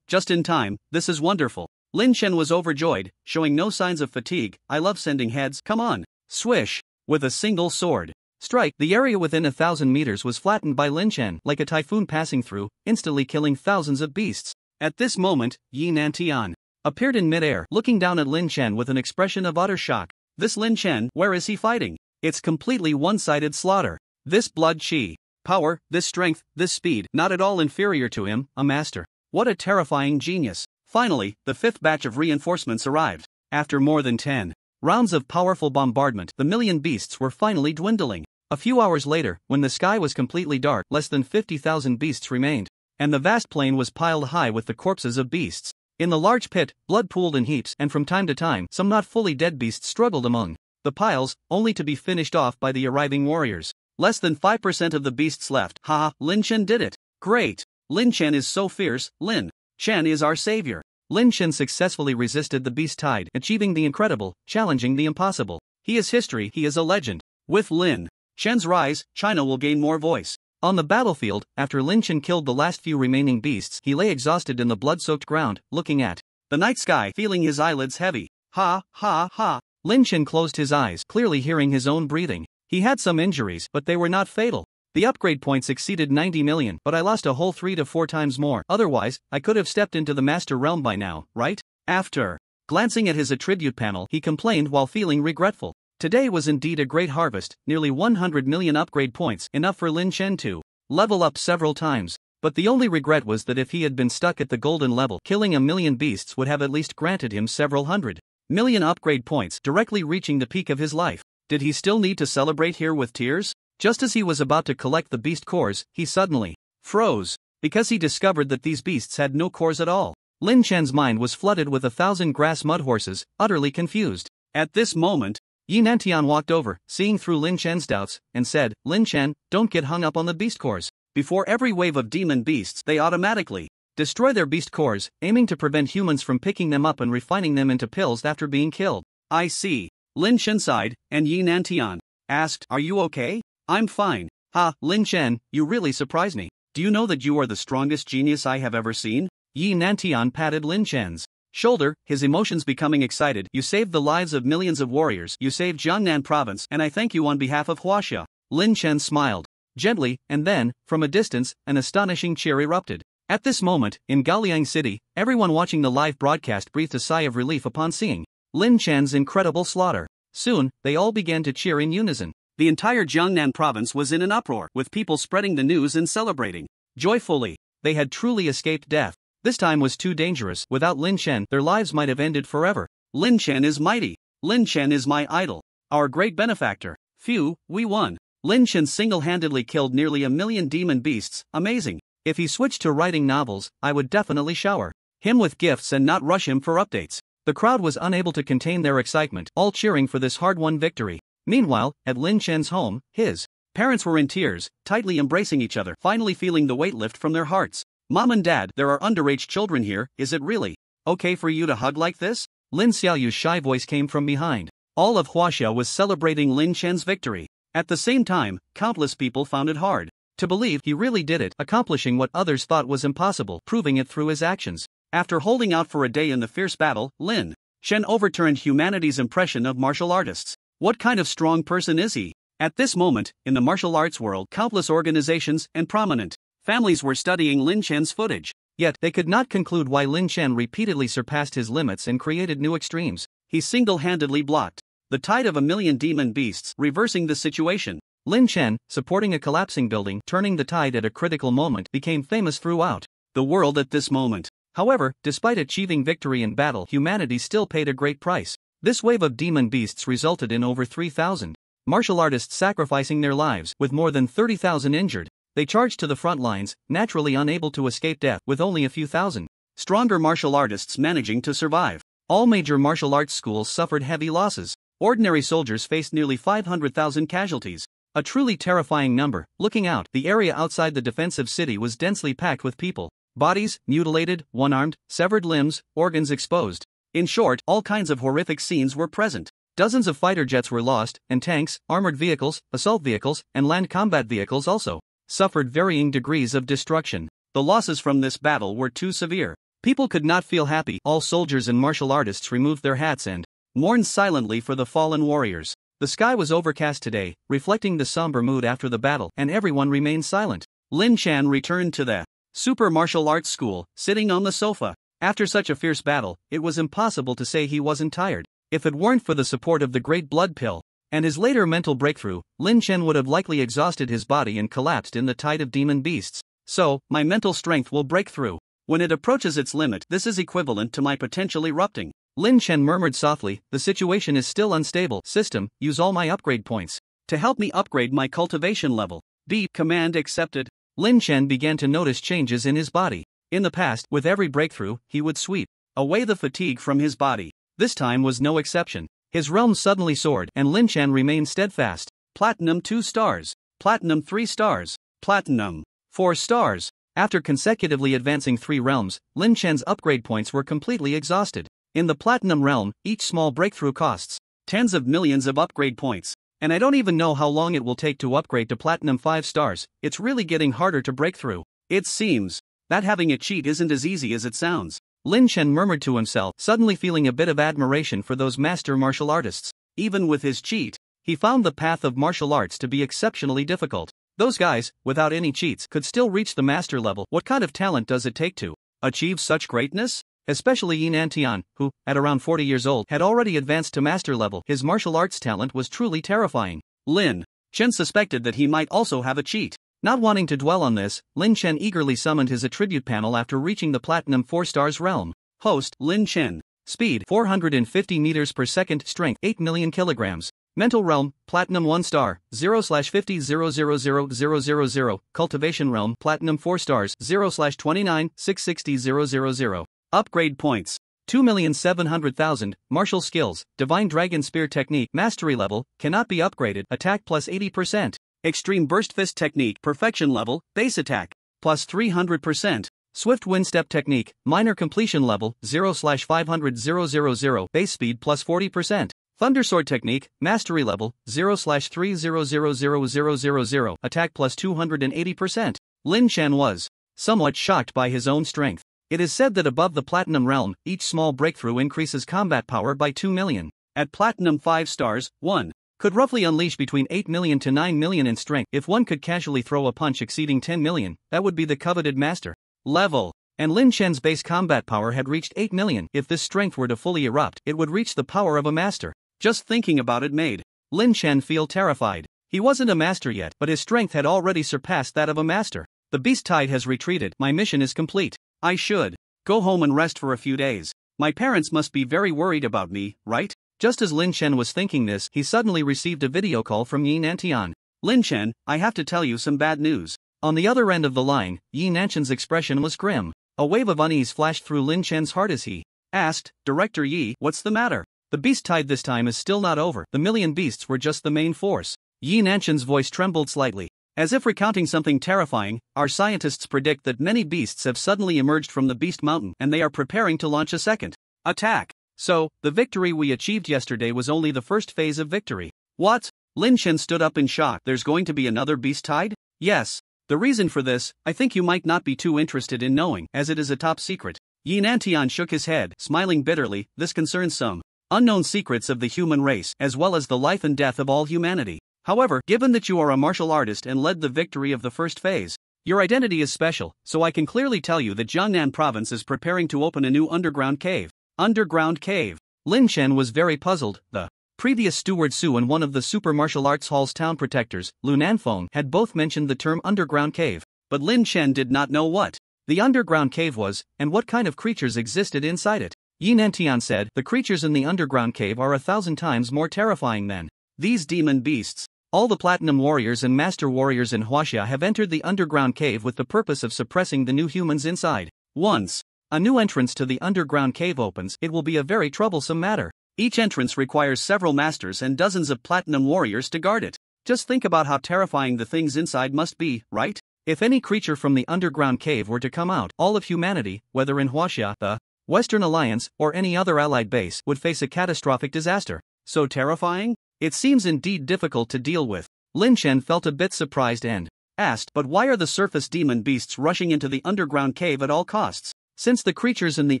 Just in time, this is wonderful. Lin Chen was overjoyed, showing no signs of fatigue. I love sending heads, come on. Swish! With a single sword strike, the area within 1,000 meters was flattened by Lin Chen, like a typhoon passing through, instantly killing thousands of beasts. At this moment, Yi Nantian appeared in midair, looking down at Lin Chen with an expression of utter shock. This Lin Chen, where is he fighting? It's completely one-sided slaughter. This blood chi, power, this strength, this speed, not at all inferior to him, a master. What a terrifying genius. Finally, the 5th batch of reinforcements arrived. After more than 10 rounds of powerful bombardment, the million beasts were finally dwindling. A few hours later, when the sky was completely dark, less than 50,000 beasts remained, and the vast plain was piled high with the corpses of beasts. In the large pit, blood pooled in heaps, and from time to time, some not fully dead beasts struggled among the piles, only to be finished off by the arriving warriors. Less than 5% of the beasts left. Lin Chen did it. Great. Lin Chen is so fierce. Lin Chen is our savior. Lin Chen successfully resisted the beast tide, achieving the incredible, challenging the impossible. He is history, he is a legend. With Lin Chen's rise, China will gain more voice. On the battlefield, after Lin Chen killed the last few remaining beasts, he lay exhausted in the blood-soaked ground, looking at the night sky, feeling his eyelids heavy. Ha, ha, ha. Lin Chen closed his eyes, clearly hearing his own breathing. He had some injuries, but they were not fatal. The upgrade points exceeded 90 million, but I lost a whole 3 to 4 times more. Otherwise, I could have stepped into the Master Realm by now, right? After glancing at his attribute panel, he complained while feeling regretful. Today was indeed a great harvest, nearly 100 million upgrade points, enough for Lin Chen to level up several times. But the only regret was that if he had been stuck at the golden level, killing a million beasts would have at least granted him several hundred million upgrade points, directly reaching the peak of his life. Did he still need to celebrate here with tears? Just as he was about to collect the beast cores, he suddenly froze, because he discovered that these beasts had no cores at all. Lin Chen's mind was flooded with 1,000 grass mud horses, utterly confused. At this moment, Yi Nantian walked over, seeing through Lin Chen's doubts, and said, "Lin Chen, don't get hung up on the beast cores. Before every wave of demon beasts, they automatically destroy their beast cores, aiming to prevent humans from picking them up and refining them into pills after being killed." "I see." Lin Chen sighed, and Yi Nantian asked, "Are you okay?" "I'm fine." "Ha, Lin Chen, you really surprise me. Do you know that you are the strongest genius I have ever seen?" Yi Nantian patted Lin Chen's shoulder, his emotions becoming excited. "You saved the lives of millions of warriors, you saved Jiangnan province, and I thank you on behalf of Huaxia." Lin Chen smiled gently, and then, from a distance, an astonishing cheer erupted. At this moment, in Gaoliang City, everyone watching the live broadcast breathed a sigh of relief upon seeing Lin Chen's incredible slaughter. Soon, they all began to cheer in unison. The entire Jiangnan province was in an uproar, with people spreading the news and celebrating joyfully. They had truly escaped death. This time was too dangerous. Without Lin Chen, their lives might have ended forever. "Lin Chen is mighty. Lin Chen is my idol. Our great benefactor. Phew, we won. Lin Chen single-handedly killed nearly 1 million demon beasts. Amazing. If he switched to writing novels, I would definitely shower him with gifts and not rush him for updates." The crowd was unable to contain their excitement, all cheering for this hard-won victory. Meanwhile, at Lin Chen's home, his parents were in tears, tightly embracing each other, finally feeling the weight lift from their hearts. "Mom and Dad, there are underage children here, is it really okay for you to hug like this?" Lin Xiaoyu's shy voice came from behind. All of Huaxia was celebrating Lin Chen's victory. At the same time, countless people found it hard to believe he really did it, accomplishing what others thought was impossible, proving it through his actions. After holding out for a day in the fierce battle, Lin Chen overturned humanity's impression of martial artists. What kind of strong person is he? At this moment, in the martial arts world, countless organizations and prominent families were studying Lin Chen's footage. Yet, they could not conclude why Lin Chen repeatedly surpassed his limits and created new extremes. He single-handedly blocked the tide of 1 million demon beasts, reversing the situation. Lin Chen, supporting a collapsing building, turning the tide at a critical moment, became famous throughout the world at this moment. However, despite achieving victory in battle, humanity still paid a great price. This wave of demon beasts resulted in over 3,000 martial artists sacrificing their lives, with more than 30,000 injured. They charged to the front lines, naturally unable to escape death, with only a few thousand stronger martial artists managing to survive. All major martial arts schools suffered heavy losses. Ordinary soldiers faced nearly 500,000 casualties. A truly terrifying number. Looking out, the area outside the defensive city was densely packed with people. Bodies, mutilated, one-armed, severed limbs, organs exposed. In short, all kinds of horrific scenes were present. Dozens of fighter jets were lost, and tanks, armored vehicles, assault vehicles, and land combat vehicles also suffered varying degrees of destruction. The losses from this battle were too severe. People could not feel happy. All soldiers and martial artists removed their hats and mourned silently for the fallen warriors. The sky was overcast today, reflecting the somber mood after the battle, and everyone remained silent. Lin Chen returned to the Super Martial Arts School, sitting on the sofa. After such a fierce battle, it was impossible to say he wasn't tired. If it weren't for the support of the Great Blood Pill and his later mental breakthrough, Lin Chen would have likely exhausted his body and collapsed in the tide of demon beasts. "So, my mental strength will break through. When it approaches its limit, this is equivalent to my potential erupting." Lin Chen murmured softly, "The situation is still unstable. System, use all my upgrade points to help me upgrade my cultivation level." "B." Command accepted. Lin Chen began to notice changes in his body. In the past, with every breakthrough, he would sweep away the fatigue from his body. This time was no exception. His realm suddenly soared, and Lin Chen remained steadfast. Platinum 2 stars. Platinum 3 stars. Platinum 4 stars. After consecutively advancing 3 realms, Lin Chen's upgrade points were completely exhausted. In the Platinum realm, each small breakthrough costs tens of millions of upgrade points. And I don't even know how long it will take to upgrade to Platinum 5 stars, it's really getting harder to break through. It seems that having a cheat isn't as easy as it sounds. Lin Chen murmured to himself, suddenly feeling a bit of admiration for those master martial artists. Even with his cheat, he found the path of martial arts to be exceptionally difficult. Those guys, without any cheats, could still reach the master level. What kind of talent does it take to achieve such greatness? Especially Yi Nantian, who, at around 40 years old, had already advanced to master level. His martial arts talent was truly terrifying. Lin Chen suspected that he might also have a cheat. Not wanting to dwell on this, Lin Chen eagerly summoned his attribute panel after reaching the Platinum 4 stars realm. Host, Lin Chen. Speed, 450 meters per second. Strength, 8 million kilograms. Mental realm, Platinum 1 star, 0/50,000,000. Cultivation realm, Platinum 4 stars, 0/29,660,000. Upgrade points, 2,700,000. Martial skills, Divine Dragon Spear Technique. Mastery level, cannot be upgraded. Attack plus 80%. Extreme Burst Fist Technique. Perfection level, base attack, plus 300%. Swift Wind Step Technique, minor completion level, 0/500,000. Base speed plus 40%. Thundersword Technique, mastery level, 0/300,000. Attack plus 280%. Lin Chen was somewhat shocked by his own strength. It is said that above the Platinum realm, each small breakthrough increases combat power by 2 million. At Platinum 5 stars, one could roughly unleash between 8 million to 9 million in strength. If one could casually throw a punch exceeding 10 million, that would be the coveted master level. And Lin Chen's base combat power had reached 8 million. If this strength were to fully erupt, it would reach the power of a master. Just thinking about it made Lin Chen feel terrified. He wasn't a master yet, but his strength had already surpassed that of a master. The beast tide has retreated. My mission is complete. I should go home and rest for a few days. My parents must be very worried about me, right? Just as Lin Chen was thinking this, he suddenly received a video call from Yi Nantian. Lin Chen, I have to tell you some bad news. On the other end of the line, Yi Nantian's expression was grim. A wave of unease flashed through Lin Chen's heart as he asked, Director Yi, what's the matter? The beast tide this time is still not over. The million beasts were just the main force. Yi Nantian's voice trembled slightly. As if recounting something terrifying, our scientists predict that many beasts have suddenly emerged from the Beast Mountain and they are preparing to launch a second attack. So, the victory we achieved yesterday was only the first phase of victory. What? Lin Chen stood up in shock. There's going to be another beast tide? Yes. The reason for this, I think you might not be too interested in knowing, as it is a top secret. Yi Nantian shook his head, smiling bitterly. This concerns some unknown secrets of the human race, as well as the life and death of all humanity. However, given that you are a martial artist and led the victory of the first phase, your identity is special, so I can clearly tell you that Jiangnan province is preparing to open a new underground cave. Underground cave. Lin Chen was very puzzled. The previous steward Su and one of the Super Martial Arts Hall's town protectors, Lu Nanfeng, had both mentioned the term underground cave, but Lin Chen did not know what the underground cave was, and what kind of creatures existed inside it. Yi Nantian said, the creatures in the underground cave are 1,000 times more terrifying than these demon beasts. All the Platinum Warriors and Master Warriors in Huaxia have entered the underground cave with the purpose of suppressing the new humans inside. Once a new entrance to the underground cave opens, it will be a very troublesome matter. Each entrance requires several masters and dozens of Platinum Warriors to guard it. Just think about how terrifying the things inside must be, right? If any creature from the underground cave were to come out, all of humanity, whether in Huaxia, the Western Alliance, or any other allied base, would face a catastrophic disaster. So terrifying? It seems indeed difficult to deal with. Lin Chen felt a bit surprised and asked, but why are the surface demon beasts rushing into the underground cave at all costs? Since the creatures in the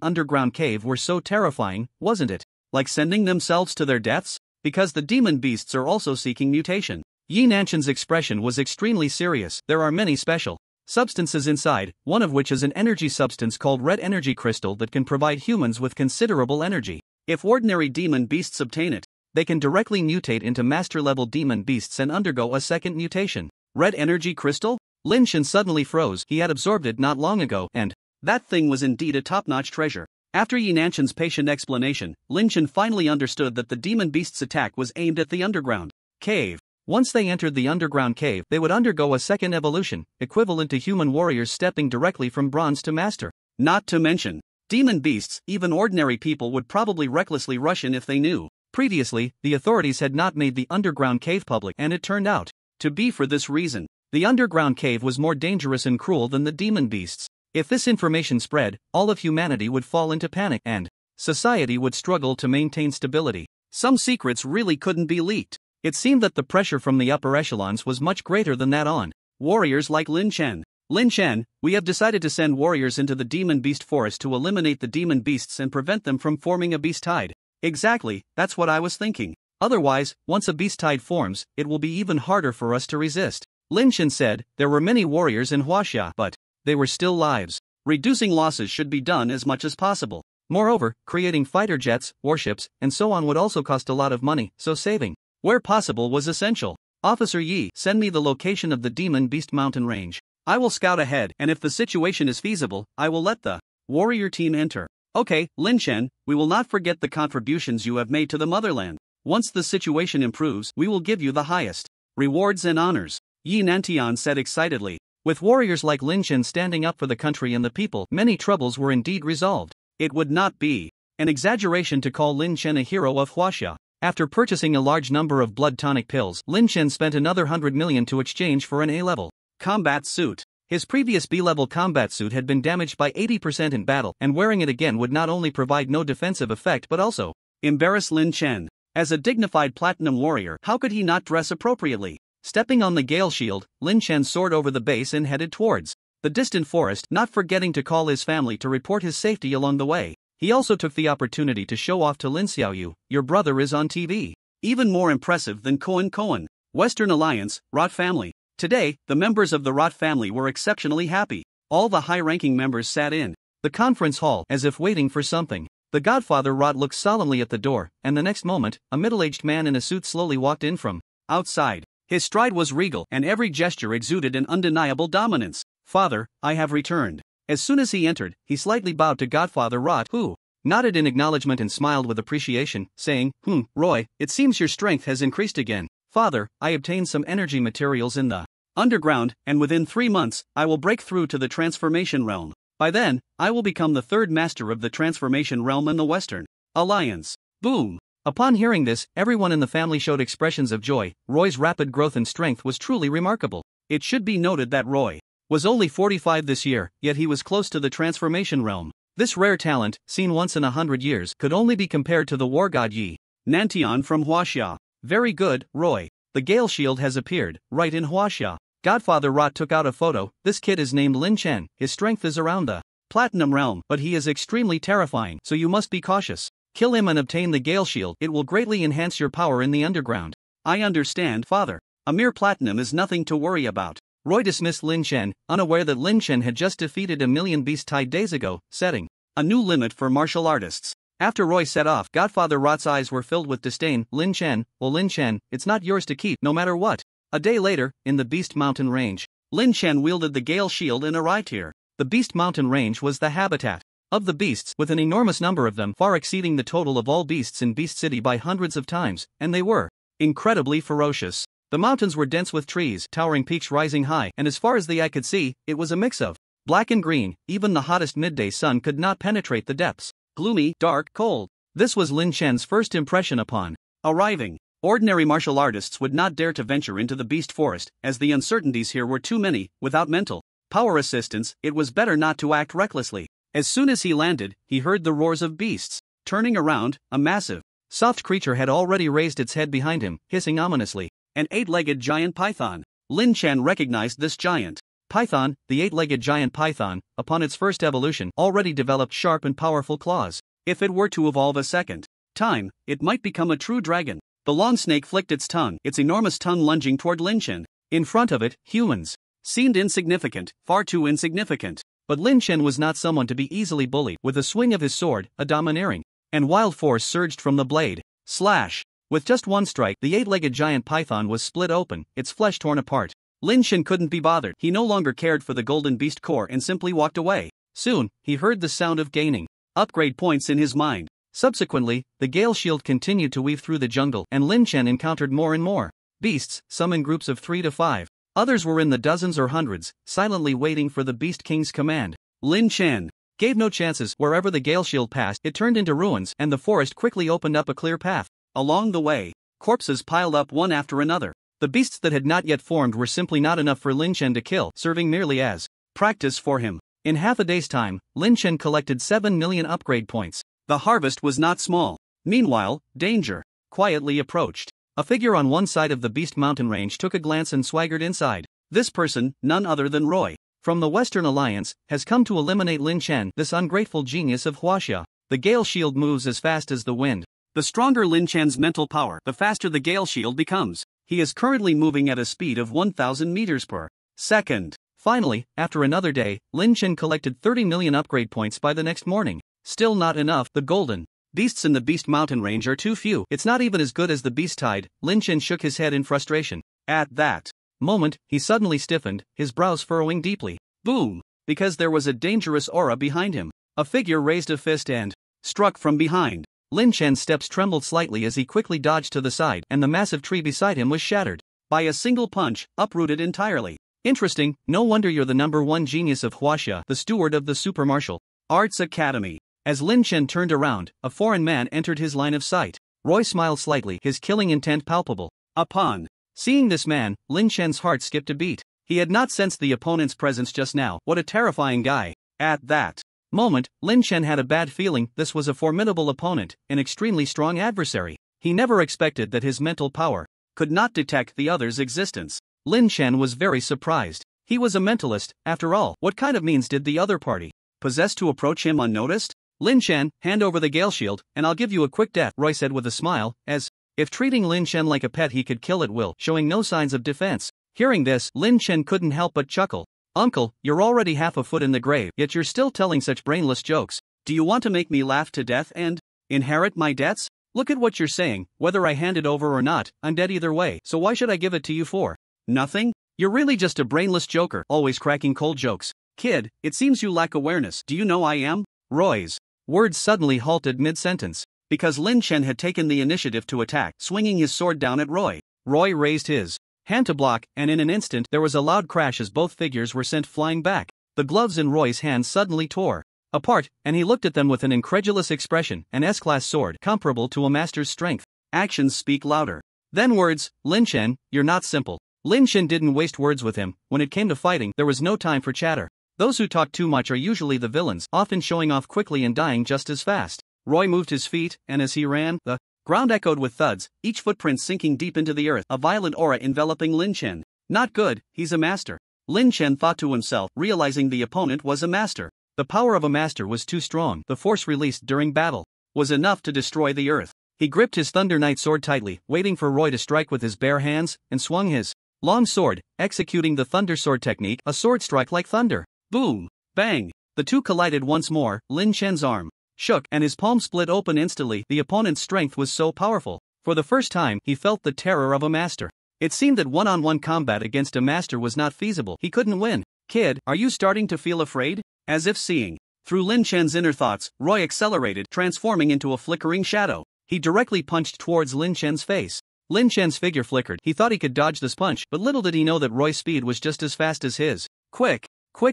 underground cave were so terrifying, wasn't it like sending themselves to their deaths? Because the demon beasts are also seeking mutation. Yi Nantian's expression was extremely serious. There are many special substances inside, one of which is an energy substance called red energy crystal that can provide humans with considerable energy. If ordinary demon beasts obtain it, they can directly mutate into master-level demon beasts and undergo a second mutation. Red energy crystal? Lin Chen suddenly froze. He had absorbed it not long ago, and that thing was indeed a top-notch treasure. After Yi Nantian's patient explanation, Lin Chen finally understood that the demon beast's attack was aimed at the underground cave. Once they entered the underground cave, they would undergo a second evolution, equivalent to human warriors stepping directly from bronze to master. Not to mention, demon beasts, even ordinary people would probably recklessly rush in if they knew. Previously, the authorities had not made the underground cave public, and it turned out to be for this reason. The underground cave was more dangerous and cruel than the demon beasts. If this information spread, all of humanity would fall into panic and society would struggle to maintain stability. Some secrets really couldn't be leaked. It seemed that the pressure from the upper echelons was much greater than that on warriors like Lin Chen. Lin Chen, we have decided to send warriors into the demon beast forest to eliminate the demon beasts and prevent them from forming a beast tide. Exactly, that's what I was thinking. Otherwise, once a beast tide forms, it will be even harder for us to resist. Lin Chen said, there were many warriors in Huaxia, but they were still lives. Reducing losses should be done as much as possible. Moreover, creating fighter jets, warships, and so on would also cost a lot of money, so saving, where possible, was essential. Officer Yi, send me the location of the Demon Beast Mountain Range. I will scout ahead, and if the situation is feasible, I will let the warrior team enter. Okay, Lin Chen, we will not forget the contributions you have made to the motherland. Once the situation improves, we will give you the highest rewards and honors. Yi Nantian said excitedly. With warriors like Lin Chen standing up for the country and the people, many troubles were indeed resolved. It would not be an exaggeration to call Lin Chen a hero of Huaxia. After purchasing a large number of blood tonic pills, Lin Chen spent another 100 million to exchange for an A-level combat suit. His previous B-level combat suit had been damaged by 80% in battle, and wearing it again would not only provide no defensive effect but also embarrass Lin Chen. As a dignified platinum warrior, how could he not dress appropriately? Stepping on the Gale Shield, Lin Chen soared over the base and headed towards the distant forest, not forgetting to call his family to report his safety along the way. He also took the opportunity to show off to Lin Xiaoyu, your brother is on TV. Even more impressive than Cohen. Western Alliance, Rot family. Today, the members of the Rot family were exceptionally happy. All the high-ranking members sat in the conference hall as if waiting for something. The godfather Rot looked solemnly at the door, and the next moment, a middle-aged man in a suit slowly walked in from outside. His stride was regal, and every gesture exuded an undeniable dominance. Father, I have returned. As soon as he entered, he slightly bowed to Godfather Rot, who nodded in acknowledgement and smiled with appreciation, saying, Roy, it seems your strength has increased again. Father, I obtained some energy materials in the underground, and within 3 months, I will break through to the transformation realm. By then, I will become the third master of the transformation realm in the Western Alliance. Boom! Upon hearing this, everyone in the family showed expressions of joy. Roy's rapid growth and strength was truly remarkable. It should be noted that Roy was only 45 this year, yet he was close to the transformation realm. This rare talent, seen once in 100 years, could only be compared to the war god Yi Nantian from Huaxia. Very good, Roy. The Gale Shield has appeared, right in Huaxia. Godfather Rot took out a photo. This kid is named Lin Chen. His strength is around the Platinum Realm, but he is extremely terrifying, so you must be cautious. Kill him and obtain the Gale Shield. It will greatly enhance your power in the underground. I understand, Father. A mere platinum is nothing to worry about. Roy dismissed Lin Chen, unaware that Lin Chen had just defeated a million beast tide days ago, setting a new limit for martial artists. After Roy set off, Godfather Rot's eyes were filled with disdain. Lin Chen, well Lin Chen, it's not yours to keep, no matter what. A day later, in the Beast Mountain Range, Lin Chen wielded the Gale Shield and arrived here. The Beast Mountain Range was the habitat of the beasts, with an enormous number of them, far exceeding the total of all beasts in Beast City by hundreds of times, and they were incredibly ferocious. The mountains were dense with trees, towering peaks rising high, and as far as the eye could see, it was a mix of black and green. Even the hottest midday sun could not penetrate the depths. Gloomy, dark, cold. This was Lin Chen's first impression upon arriving. Ordinary martial artists would not dare to venture into the beast forest, as the uncertainties here were too many. Without mental power assistance, it was better not to act recklessly. As soon as he landed, he heard the roars of beasts. Turning around, a massive, soft creature had already raised its head behind him, hissing ominously. An 8-legged giant python. Lin Chen recognized this giant python. The 8-legged giant python, upon its first evolution, already developed sharp and powerful claws. If it were to evolve a second time, it might become a true dragon. The long snake flicked its tongue, its enormous tongue lunging toward Lin Chen. In front of it, humans seemed insignificant, far too insignificant. But Lin Chen was not someone to be easily bullied. With a swing of his sword, a domineering and wild force surged from the blade. Slash! With just one strike, the 8-legged giant python was split open, its flesh torn apart. Lin Chen couldn't be bothered. He no longer cared for the golden beast core and simply walked away. Soon, he heard the sound of gaining upgrade points in his mind. Subsequently, the Gale Shield continued to weave through the jungle, and Lin Chen encountered more and more beasts, some in groups of 3 to 5. Others were in the dozens or hundreds, silently waiting for the Beast King's command. Lin Chen gave no chances. Wherever the Gale Shield passed, it turned into ruins, and the forest quickly opened up a clear path. Along the way, corpses piled up one after another. The beasts that had not yet formed were simply not enough for Lin Chen to kill, serving merely as practice for him. In half a day's time, Lin Chen collected 7 million upgrade points. The harvest was not small. Meanwhile, danger quietly approached. A figure on one side of the Beast Mountain range took a glance and swaggered inside. This person, none other than Roy, from the Western Alliance, has come to eliminate Lin Chen, this ungrateful genius of Huaxia. The Gale Shield moves as fast as the wind. The stronger Lin Chen's mental power, the faster the Gale Shield becomes. He is currently moving at a speed of 1,000 meters per second. Finally, after another day, Lin Chen collected 30 million upgrade points by the next morning. Still not enough. The golden beasts in the Beast Mountain range are too few. It's not even as good as the Beast Tide. Lin Chen shook his head in frustration. At that moment, he suddenly stiffened, his brows furrowing deeply. Boom! Because there was a dangerous aura behind him. A figure raised a fist and struck from behind. Lin Chen's steps trembled slightly as he quickly dodged to the side, and the massive tree beside him was shattered by a single punch, uprooted entirely. Interesting, no wonder you're the #1 genius of Huaxia, the steward of the Super Martial Arts Academy. As Lin Chen turned around, a foreign man entered his line of sight. Roy smiled slightly, his killing intent palpable. Upon seeing this man, Lin Chen's heart skipped a beat. He had not sensed the opponent's presence just now. What a terrifying guy. At that moment, Lin Chen had a bad feeling. This was a formidable opponent, an extremely strong adversary. He never expected that his mental power could not detect the other's existence. Lin Chen was very surprised. He was a mentalist, after all. What kind of means did the other party possess to approach him unnoticed? Lin Chen, hand over the Gale Shield, and I'll give you a quick death, Roy said with a smile, as if treating Lin Chen like a pet he could kill at will, showing no signs of defense. Hearing this, Lin Chen couldn't help but chuckle. Uncle, you're already half a foot in the grave, yet you're still telling such brainless jokes. Do you want to make me laugh to death and inherit my debts? Look at what you're saying. Whether I hand it over or not, I'm dead either way, so why should I give it to you for nothing? You're really just a brainless joker, always cracking cold jokes. Kid, it seems you lack awareness. Do you know I am? Roy's words suddenly halted mid-sentence, because Lin Chen had taken the initiative to attack, swinging his sword down at Roy. Roy raised his hand to block, and in an instant there was a loud crash as both figures were sent flying back. The gloves in Roy's hands suddenly tore apart, and he looked at them with an incredulous expression. An S-class sword, comparable to a master's strength. Actions speak louder than words. Lin Chen, you're not simple. Lin Chen didn't waste words with him. When it came to fighting, there was no time for chatter. Those who talk too much are usually the villains, often showing off quickly and dying just as fast. Roy moved his feet, and as he ran, the ground echoed with thuds, each footprint sinking deep into the earth, a violent aura enveloping Lin Chen. Not good, he's a master. Lin Chen thought to himself, realizing the opponent was a master. The power of a master was too strong. The force released during battle was enough to destroy the earth. He gripped his Thunder Knight sword tightly, waiting for Roy to strike with his bare hands, and swung his long sword, executing the Thunder Sword technique, a sword strike like thunder. Boom! Bang! The two collided once more. Lin Chen's arm shook, and his palm split open instantly. The opponent's strength was so powerful. For the first time, he felt the terror of a master. It seemed that one-on-one combat against a master was not feasible. He couldn't win. Kid, are you starting to feel afraid? As if seeing through Lin Chen's inner thoughts, Roy accelerated, transforming into a flickering shadow. He directly punched towards Lin Chen's face. Lin Chen's figure flickered. He thought he could dodge this punch, but little did he know that Roy's speed was just as fast as his. Quick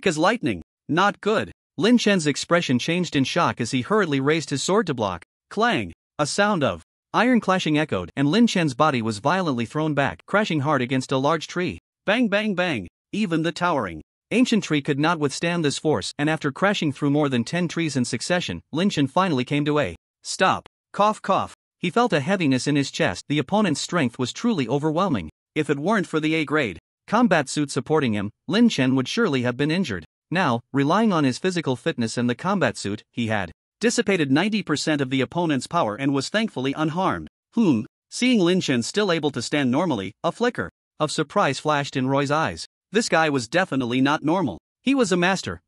as lightning. Not good. Lin Chen's expression changed in shock as he hurriedly raised his sword to block. Clang! A sound of iron clashing echoed, and Lin Chen's body was violently thrown back, crashing hard against a large tree. Bang bang bang! Even the towering ancient tree could not withstand this force, and after crashing through more than 10 trees in succession, Lin Chen finally came to a stop. Cough cough. He felt a heaviness in his chest. The opponent's strength was truly overwhelming. If it weren't for the A-grade combat suit supporting him, Lin Chen would surely have been injured. Now, relying on his physical fitness and the combat suit, he had dissipated 90% of the opponent's power and was thankfully unharmed. Seeing Lin Chen still able to stand normally, a flicker of surprise flashed in Roy's eyes. This guy was definitely not normal. He was a master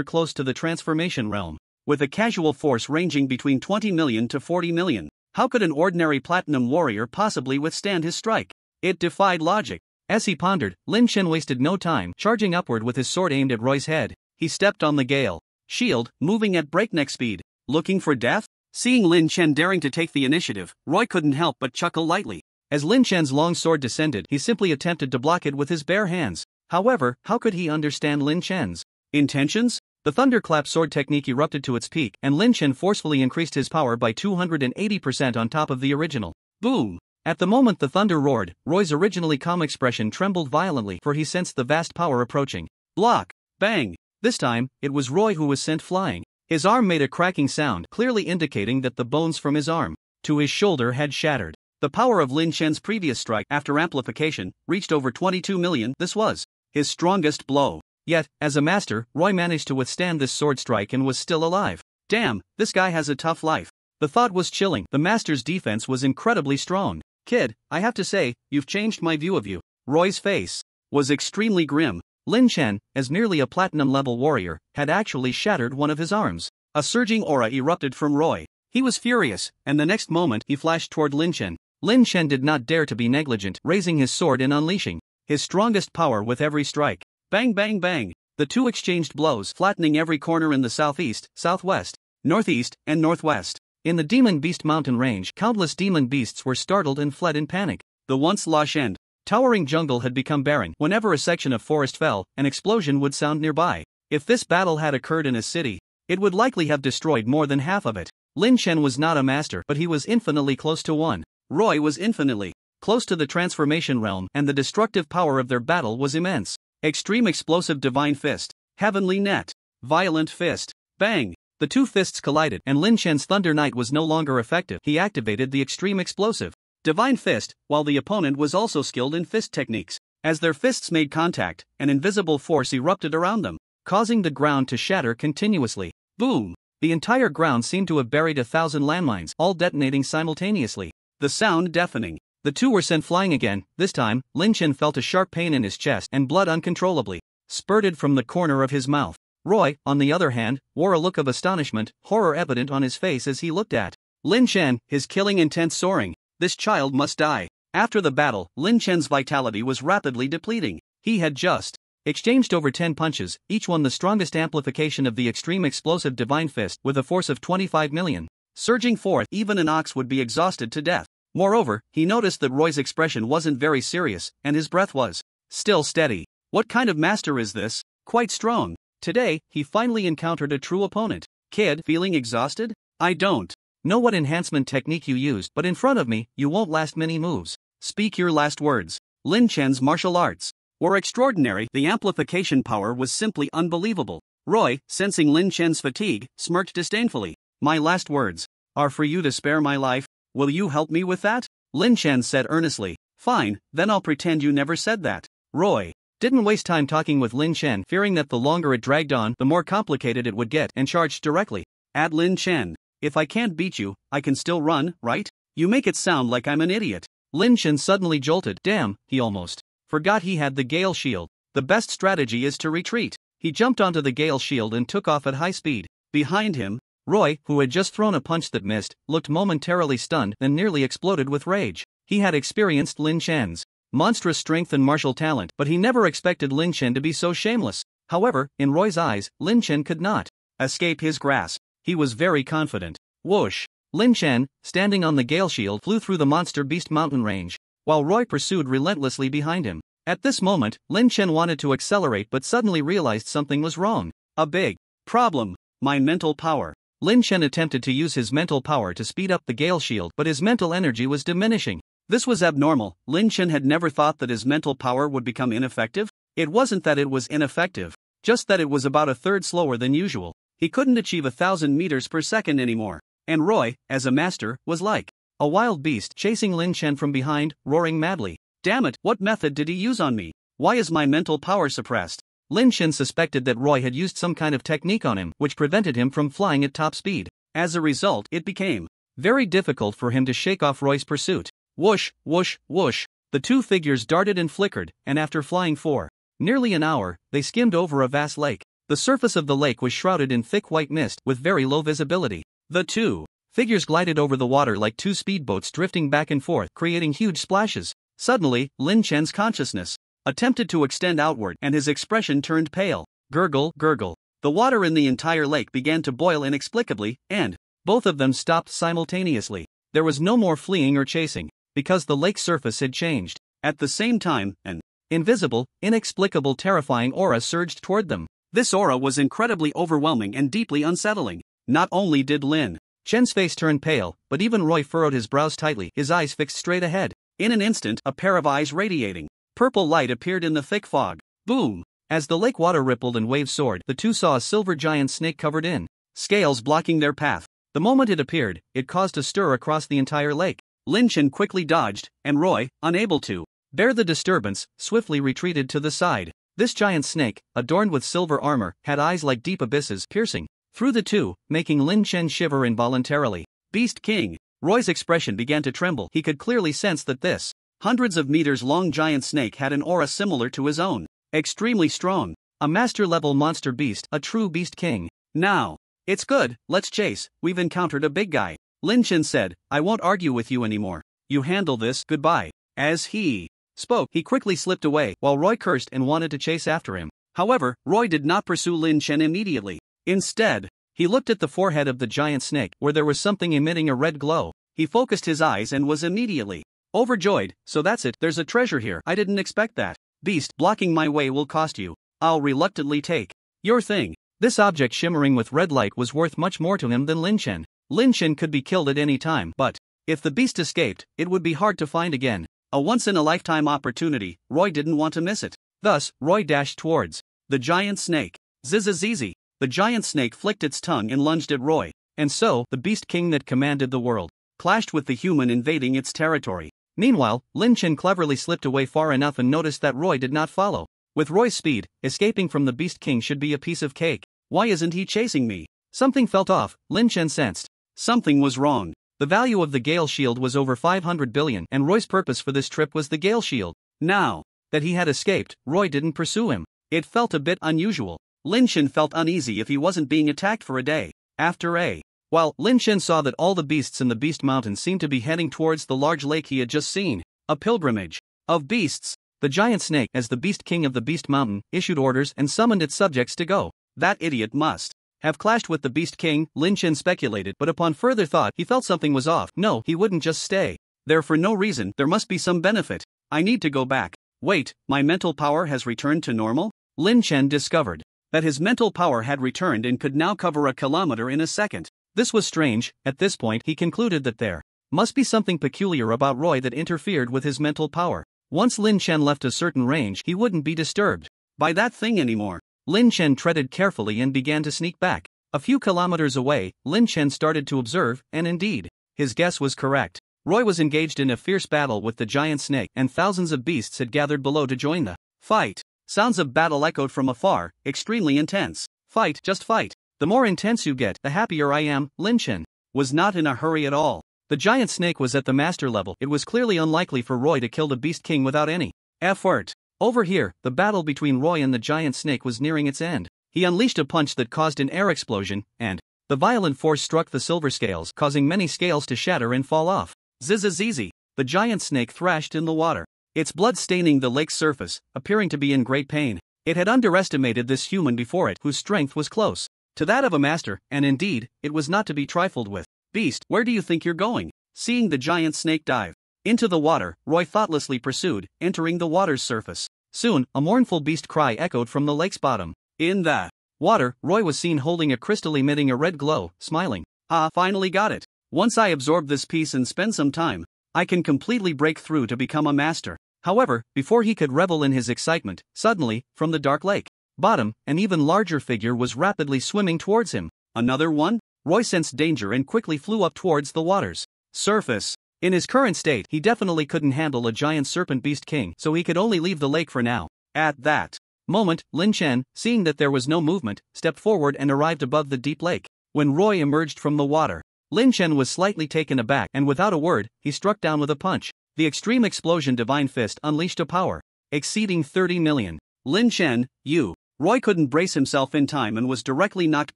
close to the transformation realm, with a casual force ranging between 20 million to 40 million. How could an ordinary platinum warrior possibly withstand his strike? It defied logic. As he pondered, Lin Chen wasted no time, charging upward with his sword aimed at Roy's head. He stepped on the Gale Shield, moving at breakneck speed. Looking for death? Seeing Lin Chen daring to take the initiative, Roy couldn't help but chuckle lightly. As Lin Chen's long sword descended, he simply attempted to block it with his bare hands. However, how could he understand Lin Chen's intentions? The thunderclap sword technique erupted to its peak, and Lin Chen forcefully increased his power by 280% on top of the original. Boom! At the moment the thunder roared, Roy's originally calm expression trembled violently, for he sensed the vast power approaching. Block! Bang! This time, it was Roy who was sent flying. His arm made a cracking sound, clearly indicating that the bones from his arm to his shoulder had shattered. The power of Lin Chen's previous strike after amplification reached over 22 million. This was his strongest blow. Yet, as a master, Roy managed to withstand this sword strike and was still alive. Damn, this guy has a tough life. The thought was chilling. The master's defense was incredibly strong. Kid, I have to say, you've changed my view of you. Roy's face was extremely grim. Lin Chen, as nearly a platinum-level warrior, had actually shattered one of his arms. A surging aura erupted from Roy. He was furious, and the next moment he flashed toward Lin Chen. Lin Chen did not dare to be negligent, raising his sword and unleashing his strongest power with every strike. Bang bang bang! The two exchanged blows, flattening every corner in the southeast, southwest, northeast, and northwest. In the Demon Beast mountain range, countless demon beasts were startled and fled in panic. The once lush and towering jungle had become barren. Whenever a section of forest fell, an explosion would sound nearby. If this battle had occurred in a city, it would likely have destroyed more than half of it. Lin Chen was not a master, but he was infinitely close to one. Roy was infinitely close to the transformation realm, and the destructive power of their battle was immense. Extreme explosive divine fist, heavenly net, violent fist, bang! The two fists collided, and Lin Chen's Thunder Knight was no longer effective. He activated the extreme explosive divine fist, while the opponent was also skilled in fist techniques. As their fists made contact, an invisible force erupted around them, causing the ground to shatter continuously. Boom! The entire ground seemed to have buried 1,000 landmines, all detonating simultaneously. The sound deafening. The two were sent flying again. This time, Lin Chen felt a sharp pain in his chest, and blood uncontrollably spurted from the corner of his mouth. Roy, on the other hand, wore a look of astonishment, horror evident on his face as he looked at Lin Chen, his killing intent soaring. This child must die. After the battle, Lin Chen's vitality was rapidly depleting. He had just exchanged over 10 punches, each one the strongest amplification of the extreme explosive divine fist, with a force of 25 million. Surging forth, even an ox would be exhausted to death. Moreover, he noticed that Roy's expression wasn't very serious, and his breath was still steady. What kind of master is this? Quite strong. Today, he finally encountered a true opponent. Kid, feeling exhausted? I don't know what enhancement technique you used, but in front of me, you won't last many moves. Speak your last words. Lin Chen's martial arts were extraordinary. The amplification power was simply unbelievable. Roy, sensing Lin Chen's fatigue, smirked disdainfully. My last words are for you to spare my life. Will you help me with that? Lin Chen said earnestly. Fine, then I'll pretend you never said that. Roy didn't waste time talking with Lin Chen, fearing that the longer it dragged on, the more complicated it would get, and charged directly at Lin Chen. If I can't beat you, I can still run, right? You make it sound like I'm an idiot. Lin Chen suddenly jolted. Damn, he almost forgot he had the Gale Shield. The best strategy is to retreat. He jumped onto the Gale Shield and took off at high speed. Behind him, Roy, who had just thrown a punch that missed, looked momentarily stunned, then nearly exploded with rage. He had experienced Lin Chen's monstrous strength and martial talent, but he never expected Lin Chen to be so shameless. However, in Roy's eyes, Lin Chen could not escape his grasp. He was very confident. Whoosh! Lin Chen, standing on the Gale Shield, flew through the Monster Beast mountain range, while Roy pursued relentlessly behind him. At this moment, Lin Chen wanted to accelerate but suddenly realized something was wrong. A big problem. My mental power. Lin Chen attempted to use his mental power to speed up the Gale Shield, but his mental energy was diminishing. This was abnormal. Lin Chen had never thought that his mental power would become ineffective. It wasn't that it was ineffective, just that it was about a third slower than usual. He couldn't achieve 1,000 meters per second anymore. And Roy, as a master, was like a wild beast chasing Lin Chen from behind, roaring madly. Damn it, what method did he use on me? Why is my mental power suppressed? Lin Chen suspected that Roy had used some kind of technique on him, which prevented him from flying at top speed. As a result, it became very difficult for him to shake off Roy's pursuit. Whoosh, whoosh, whoosh. The two figures darted and flickered, and after flying for nearly an hour, they skimmed over a vast lake. The surface of the lake was shrouded in thick white mist, with very low visibility. The two figures glided over the water like two speedboats drifting back and forth, creating huge splashes. Suddenly, Lin Chen's consciousness attempted to extend outward, and his expression turned pale. Gurgle, gurgle. The water in the entire lake began to boil inexplicably, and both of them stopped simultaneously. There was no more fleeing or chasing, because the lake's surface had changed. At the same time, an invisible, inexplicable, terrifying aura surged toward them. This aura was incredibly overwhelming and deeply unsettling. Not only did Lin Chen's face turn pale, but even Roy furrowed his brows tightly, his eyes fixed straight ahead. In an instant, a pair of eyes radiating purple light appeared in the thick fog. Boom! As the lake water rippled and waves soared, the two saw a silver giant snake covered in scales blocking their path. The moment it appeared, it caused a stir across the entire lake. Lin Chen quickly dodged, and Roy, unable to bear the disturbance, swiftly retreated to the side. This giant snake, adorned with silver armor, had eyes like deep abysses piercing through the two, making Lin Chen shiver involuntarily. Beast King. Roy's expression began to tremble. He could clearly sense that this hundreds of meters long giant snake had an aura similar to his own. Extremely strong. A master-level monster beast, a true beast king. Now, it's good, let's chase, we've encountered a big guy. Lin Chen said, I won't argue with you anymore. You handle this, goodbye. As he spoke, he quickly slipped away, while Roy cursed and wanted to chase after him. However, Roy did not pursue Lin Chen immediately. Instead, he looked at the forehead of the giant snake, where there was something emitting a red glow. He focused his eyes and was immediately overjoyed. So that's it, there's a treasure here. I didn't expect that. Beast, blocking my way will cost you. I'll reluctantly take your thing. This object shimmering with red light was worth much more to him than Lin Chen. Lin Chen could be killed at any time, but if the beast escaped, it would be hard to find again. A once-in-a-lifetime opportunity, Roy didn't want to miss it. Thus, Roy dashed towards the giant snake. Zizizizi. The giant snake flicked its tongue and lunged at Roy. And so, the beast king that commanded the world clashed with the human invading its territory. Meanwhile, Lin Chen cleverly slipped away far enough and noticed that Roy did not follow. With Roy's speed, escaping from the beast king should be a piece of cake. Why isn't he chasing me? Something felt off, Lin Chen sensed. Something was wrong. The value of the Gale Shield was over 500 billion, and Roy's purpose for this trip was the Gale Shield. Now that he had escaped, Roy didn't pursue him. It felt a bit unusual. Lin Chen felt uneasy if he wasn't being attacked for a day. After a while, Lin Chen saw that all the beasts in the Beast Mountain seemed to be heading towards the large lake he had just seen. A pilgrimage of beasts. The giant snake, as the Beast King of the Beast Mountain, issued orders and summoned its subjects to go. That idiot must have clashed with the Beast King, Lin Chen speculated, but upon further thought he felt something was off. No, he wouldn't just stay there for no reason. There must be some benefit. I need to go back. Wait, my mental power has returned to normal? Lin Chen discovered that his mental power had returned and could now cover a kilometer in a second. This was strange. At this point he concluded that there must be something peculiar about Roy that interfered with his mental power. Once Lin Chen left a certain range, he wouldn't be disturbed by that thing anymore. Lin Chen treaded carefully and began to sneak back. A few kilometers away, Lin Chen started to observe, and indeed, his guess was correct. Roy was engaged in a fierce battle with the giant snake, and thousands of beasts had gathered below to join the fight. Sounds of battle echoed from afar, extremely intense. Fight, just fight. The more intense you get, the happier I am. Lin Chen was not in a hurry at all. The giant snake was at the master level. It was clearly unlikely for Roy to kill the Beast King without any effort. Over here, the battle between Roy and the giant snake was nearing its end. He unleashed a punch that caused an air explosion, and the violent force struck the silver scales, causing many scales to shatter and fall off. Zizizizi. The giant snake thrashed in the water, its blood staining the lake's surface, appearing to be in great pain. It had underestimated this human before it, whose strength was close to that of a master, and indeed, it was not to be trifled with. Beast, where do you think you're going? Seeing the giant snake dive into the water, Roy thoughtlessly pursued, entering the water's surface. Soon, a mournful beast cry echoed from the lake's bottom. In the water, Roy was seen holding a crystal emitting a red glow, smiling. Ah, finally got it. Once I absorb this piece and spend some time, I can completely break through to become a master. However, before he could revel in his excitement, suddenly, from the dark lake bottom, an even larger figure was rapidly swimming towards him. Another one? Roy sensed danger and quickly flew up towards the water's surface. In his current state, he definitely couldn't handle a giant serpent beast king, so he could only leave the lake for now. At that moment, Lin Chen, seeing that there was no movement, stepped forward and arrived above the deep lake. When Roy emerged from the water, Lin Chen was slightly taken aback, and without a word, he struck down with a punch. The extreme explosion divine fist unleashed a power exceeding 30 million. Lin Chen, you. Roy couldn't brace himself in time and was directly knocked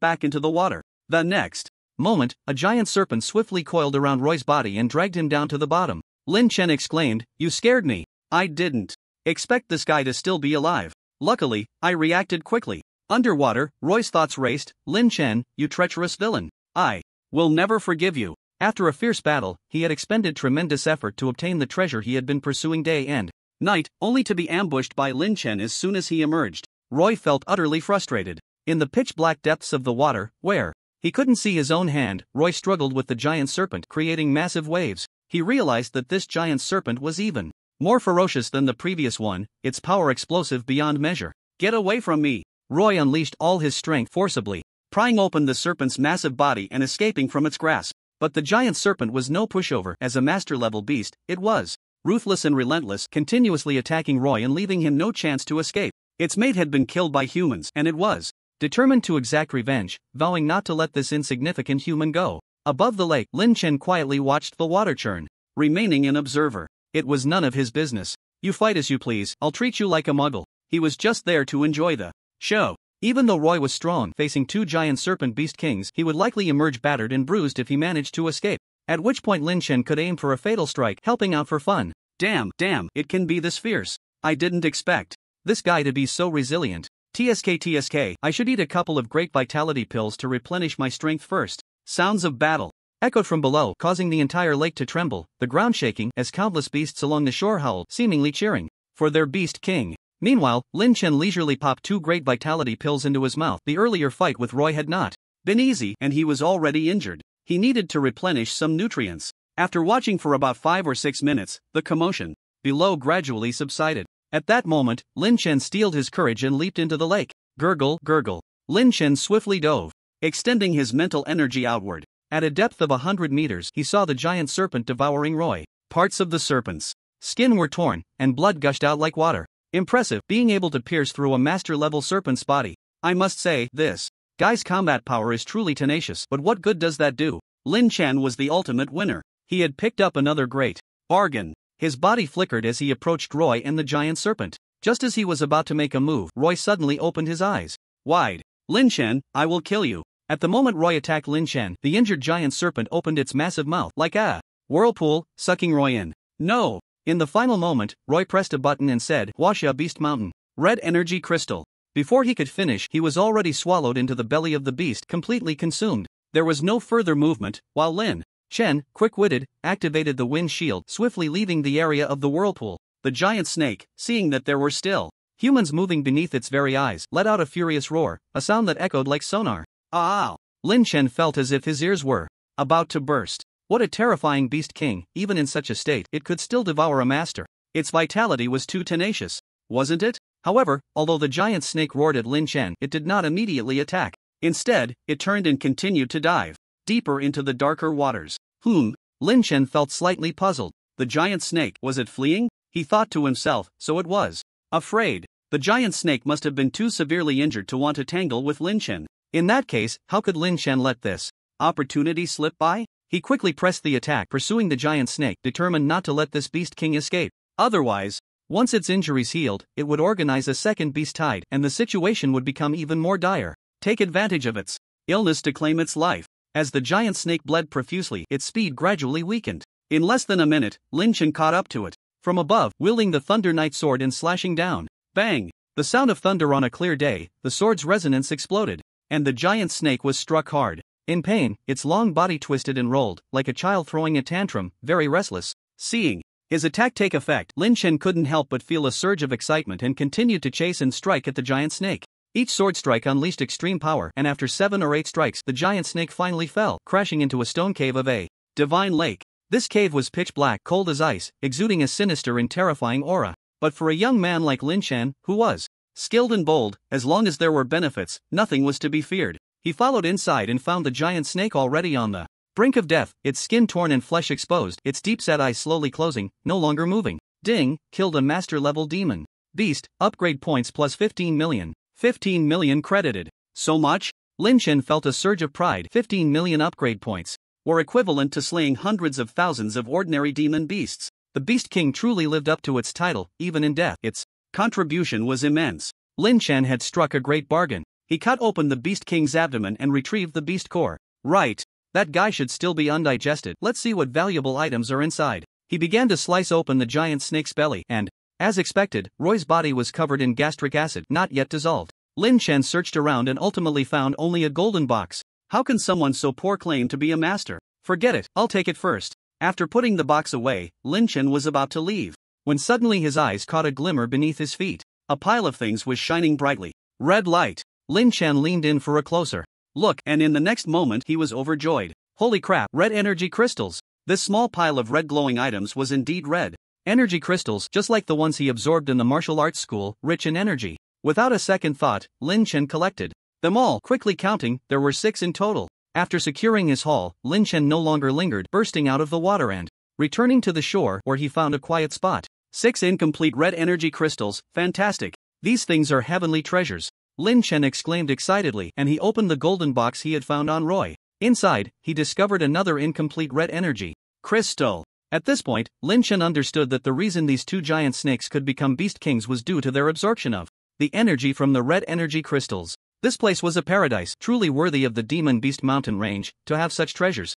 back into the water. The next moment, a giant serpent swiftly coiled around Roy's body and dragged him down to the bottom. Lin Chen exclaimed, "You scared me. I didn't expect this guy to still be alive. Luckily, I reacted quickly." Underwater, Roy's thoughts raced. Lin Chen, you treacherous villain. I will never forgive you. After a fierce battle, he had expended tremendous effort to obtain the treasure he had been pursuing day and night, only to be ambushed by Lin Chen as soon as he emerged. Roy felt utterly frustrated. In the pitch-black depths of the water, where he couldn't see his own hand, Roy struggled with the giant serpent, creating massive waves. He realized that this giant serpent was even more ferocious than the previous one, its power explosive beyond measure. Get away from me! Roy unleashed all his strength forcibly, prying open the serpent's massive body and escaping from its grasp. But the giant serpent was no pushover. As a master-level beast, it was ruthless and relentless, continuously attacking Roy and leaving him no chance to escape. Its mate had been killed by humans, and it was determined to exact revenge, vowing not to let this insignificant human go. Above the lake, Lin Chen quietly watched the water churn, remaining an observer. It was none of his business. You fight as you please, I'll treat you like a muggle. He was just there to enjoy the show. Even though Roy was strong, facing two giant serpent beast kings, he would likely emerge battered and bruised if he managed to escape. At which point Lin Chen could aim for a fatal strike, helping out for fun. Damn, it can be this fierce. I didn't expect this guy to be so resilient. TSK, I should eat a couple of great vitality pills to replenish my strength first. Sounds of battle echoed from below, causing the entire lake to tremble, the ground shaking as countless beasts along the shore howled, seemingly cheering for their beast king. Meanwhile, Lin Chen leisurely popped two great vitality pills into his mouth. The earlier fight with Roy had not been easy, and he was already injured. He needed to replenish some nutrients. After watching for about 5 or 6 minutes, the commotion below gradually subsided. At that moment, Lin Chen steeled his courage and leaped into the lake. Gurgle, gurgle. Lin Chen swiftly dove, extending his mental energy outward. At a depth of 100 meters, he saw the giant serpent devouring Roy. Parts of the serpent's skin were torn, and blood gushed out like water. Impressive, being able to pierce through a master-level serpent's body. I must say, this guy's combat power is truly tenacious, but what good does that do? Lin Chen was the ultimate winner. He had picked up another great bargain. His body flickered as he approached Roy and the giant serpent. Just as he was about to make a move, Roy suddenly opened his eyes wide. Lin Chen, I will kill you. At the moment Roy attacked Lin Chen, the injured giant serpent opened its massive mouth like a whirlpool, sucking Roy in. No! In the final moment, Roy pressed a button and said, Washa Beast Mountain. Red energy crystal. Before he could finish, he was already swallowed into the belly of the beast, completely consumed. There was no further movement, while Lin Chen, quick-witted, activated the wind shield, swiftly leaving the area of the whirlpool. The giant snake, seeing that there were still humans moving beneath its very eyes, let out a furious roar, a sound that echoed like sonar. Ah! Lin Chen felt as if his ears were about to burst. What a terrifying beast king! Even in such a state, it could still devour a master. Its vitality was too tenacious, wasn't it? However, although the giant snake roared at Lin Chen, it did not immediately attack. Instead, it turned and continued to dive deeper into the darker waters. Lin Chen felt slightly puzzled. The giant snake, was it fleeing? He thought to himself, so it was. Afraid. The giant snake must have been too severely injured to want to tangle with Lin Chen. In that case, how could Lin Chen let this opportunity slip by? He quickly pressed the attack, pursuing the giant snake, determined not to let this beast king escape. Otherwise, once its injuries healed, it would organize a second beast tide, and the situation would become even more dire. Take advantage of its illness to claim its life. As the giant snake bled profusely, its speed gradually weakened. In less than a minute, Lin Chen caught up to it. From above, wielding the Thunder Knight sword and slashing down. Bang! The sound of thunder on a clear day, the sword's resonance exploded, and the giant snake was struck hard. In pain, its long body twisted and rolled, like a child throwing a tantrum, very restless. Seeing his attack take effect, Lin Chen couldn't help but feel a surge of excitement and continued to chase and strike at the giant snake. Each sword strike unleashed extreme power, and after 7 or 8 strikes, the giant snake finally fell, crashing into a stone cave of a divine lake. This cave was pitch black, cold as ice, exuding a sinister and terrifying aura. But for a young man like Lin Chen, who was skilled and bold, as long as there were benefits, nothing was to be feared. He followed inside and found the giant snake already on the brink of death, its skin torn and flesh exposed, its deep-set eyes slowly closing, no longer moving. Ding! Killed a master-level demon beast, upgrade points plus 15 million. 15 million credited. So much? Lin Chen felt a surge of pride. 15 million upgrade points were equivalent to slaying hundreds of thousands of ordinary demon beasts. The Beast King truly lived up to its title, even in death. Its contribution was immense. Lin Chen had struck a great bargain. He cut open the Beast King's abdomen and retrieved the beast core. Right. That guy should still be undigested. Let's see what valuable items are inside. He began to slice open the giant snake's belly, and, as expected, Roy's body was covered in gastric acid, not yet dissolved. Lin Chen searched around and ultimately found only a golden box. How can someone so poor claim to be a master? Forget it, I'll take it first. After putting the box away, Lin Chen was about to leave, when suddenly his eyes caught a glimmer beneath his feet. A pile of things was shining brightly. Red light. Lin Chen leaned in for a closer look, and in the next moment he was overjoyed. Holy crap, red energy crystals! This small pile of red glowing items was indeed red energy crystals, just like the ones he absorbed in the martial arts school, rich in energy. Without a second thought, Lin Chen collected them all. Quickly counting, there were 6 in total. After securing his haul, Lin Chen no longer lingered, bursting out of the water and returning to the shore where he found a quiet spot. 6 incomplete red energy crystals, fantastic. These things are heavenly treasures. Lin Chen exclaimed excitedly, and he opened the golden box he had found on Roy. Inside, he discovered another incomplete red energy crystal. At this point, Lin Chen understood that the reason these 2 giant snakes could become beast kings was due to their absorption of the energy from the red energy crystals. This place was a paradise, truly worthy of the Demon Beast Mountain range, to have such treasures.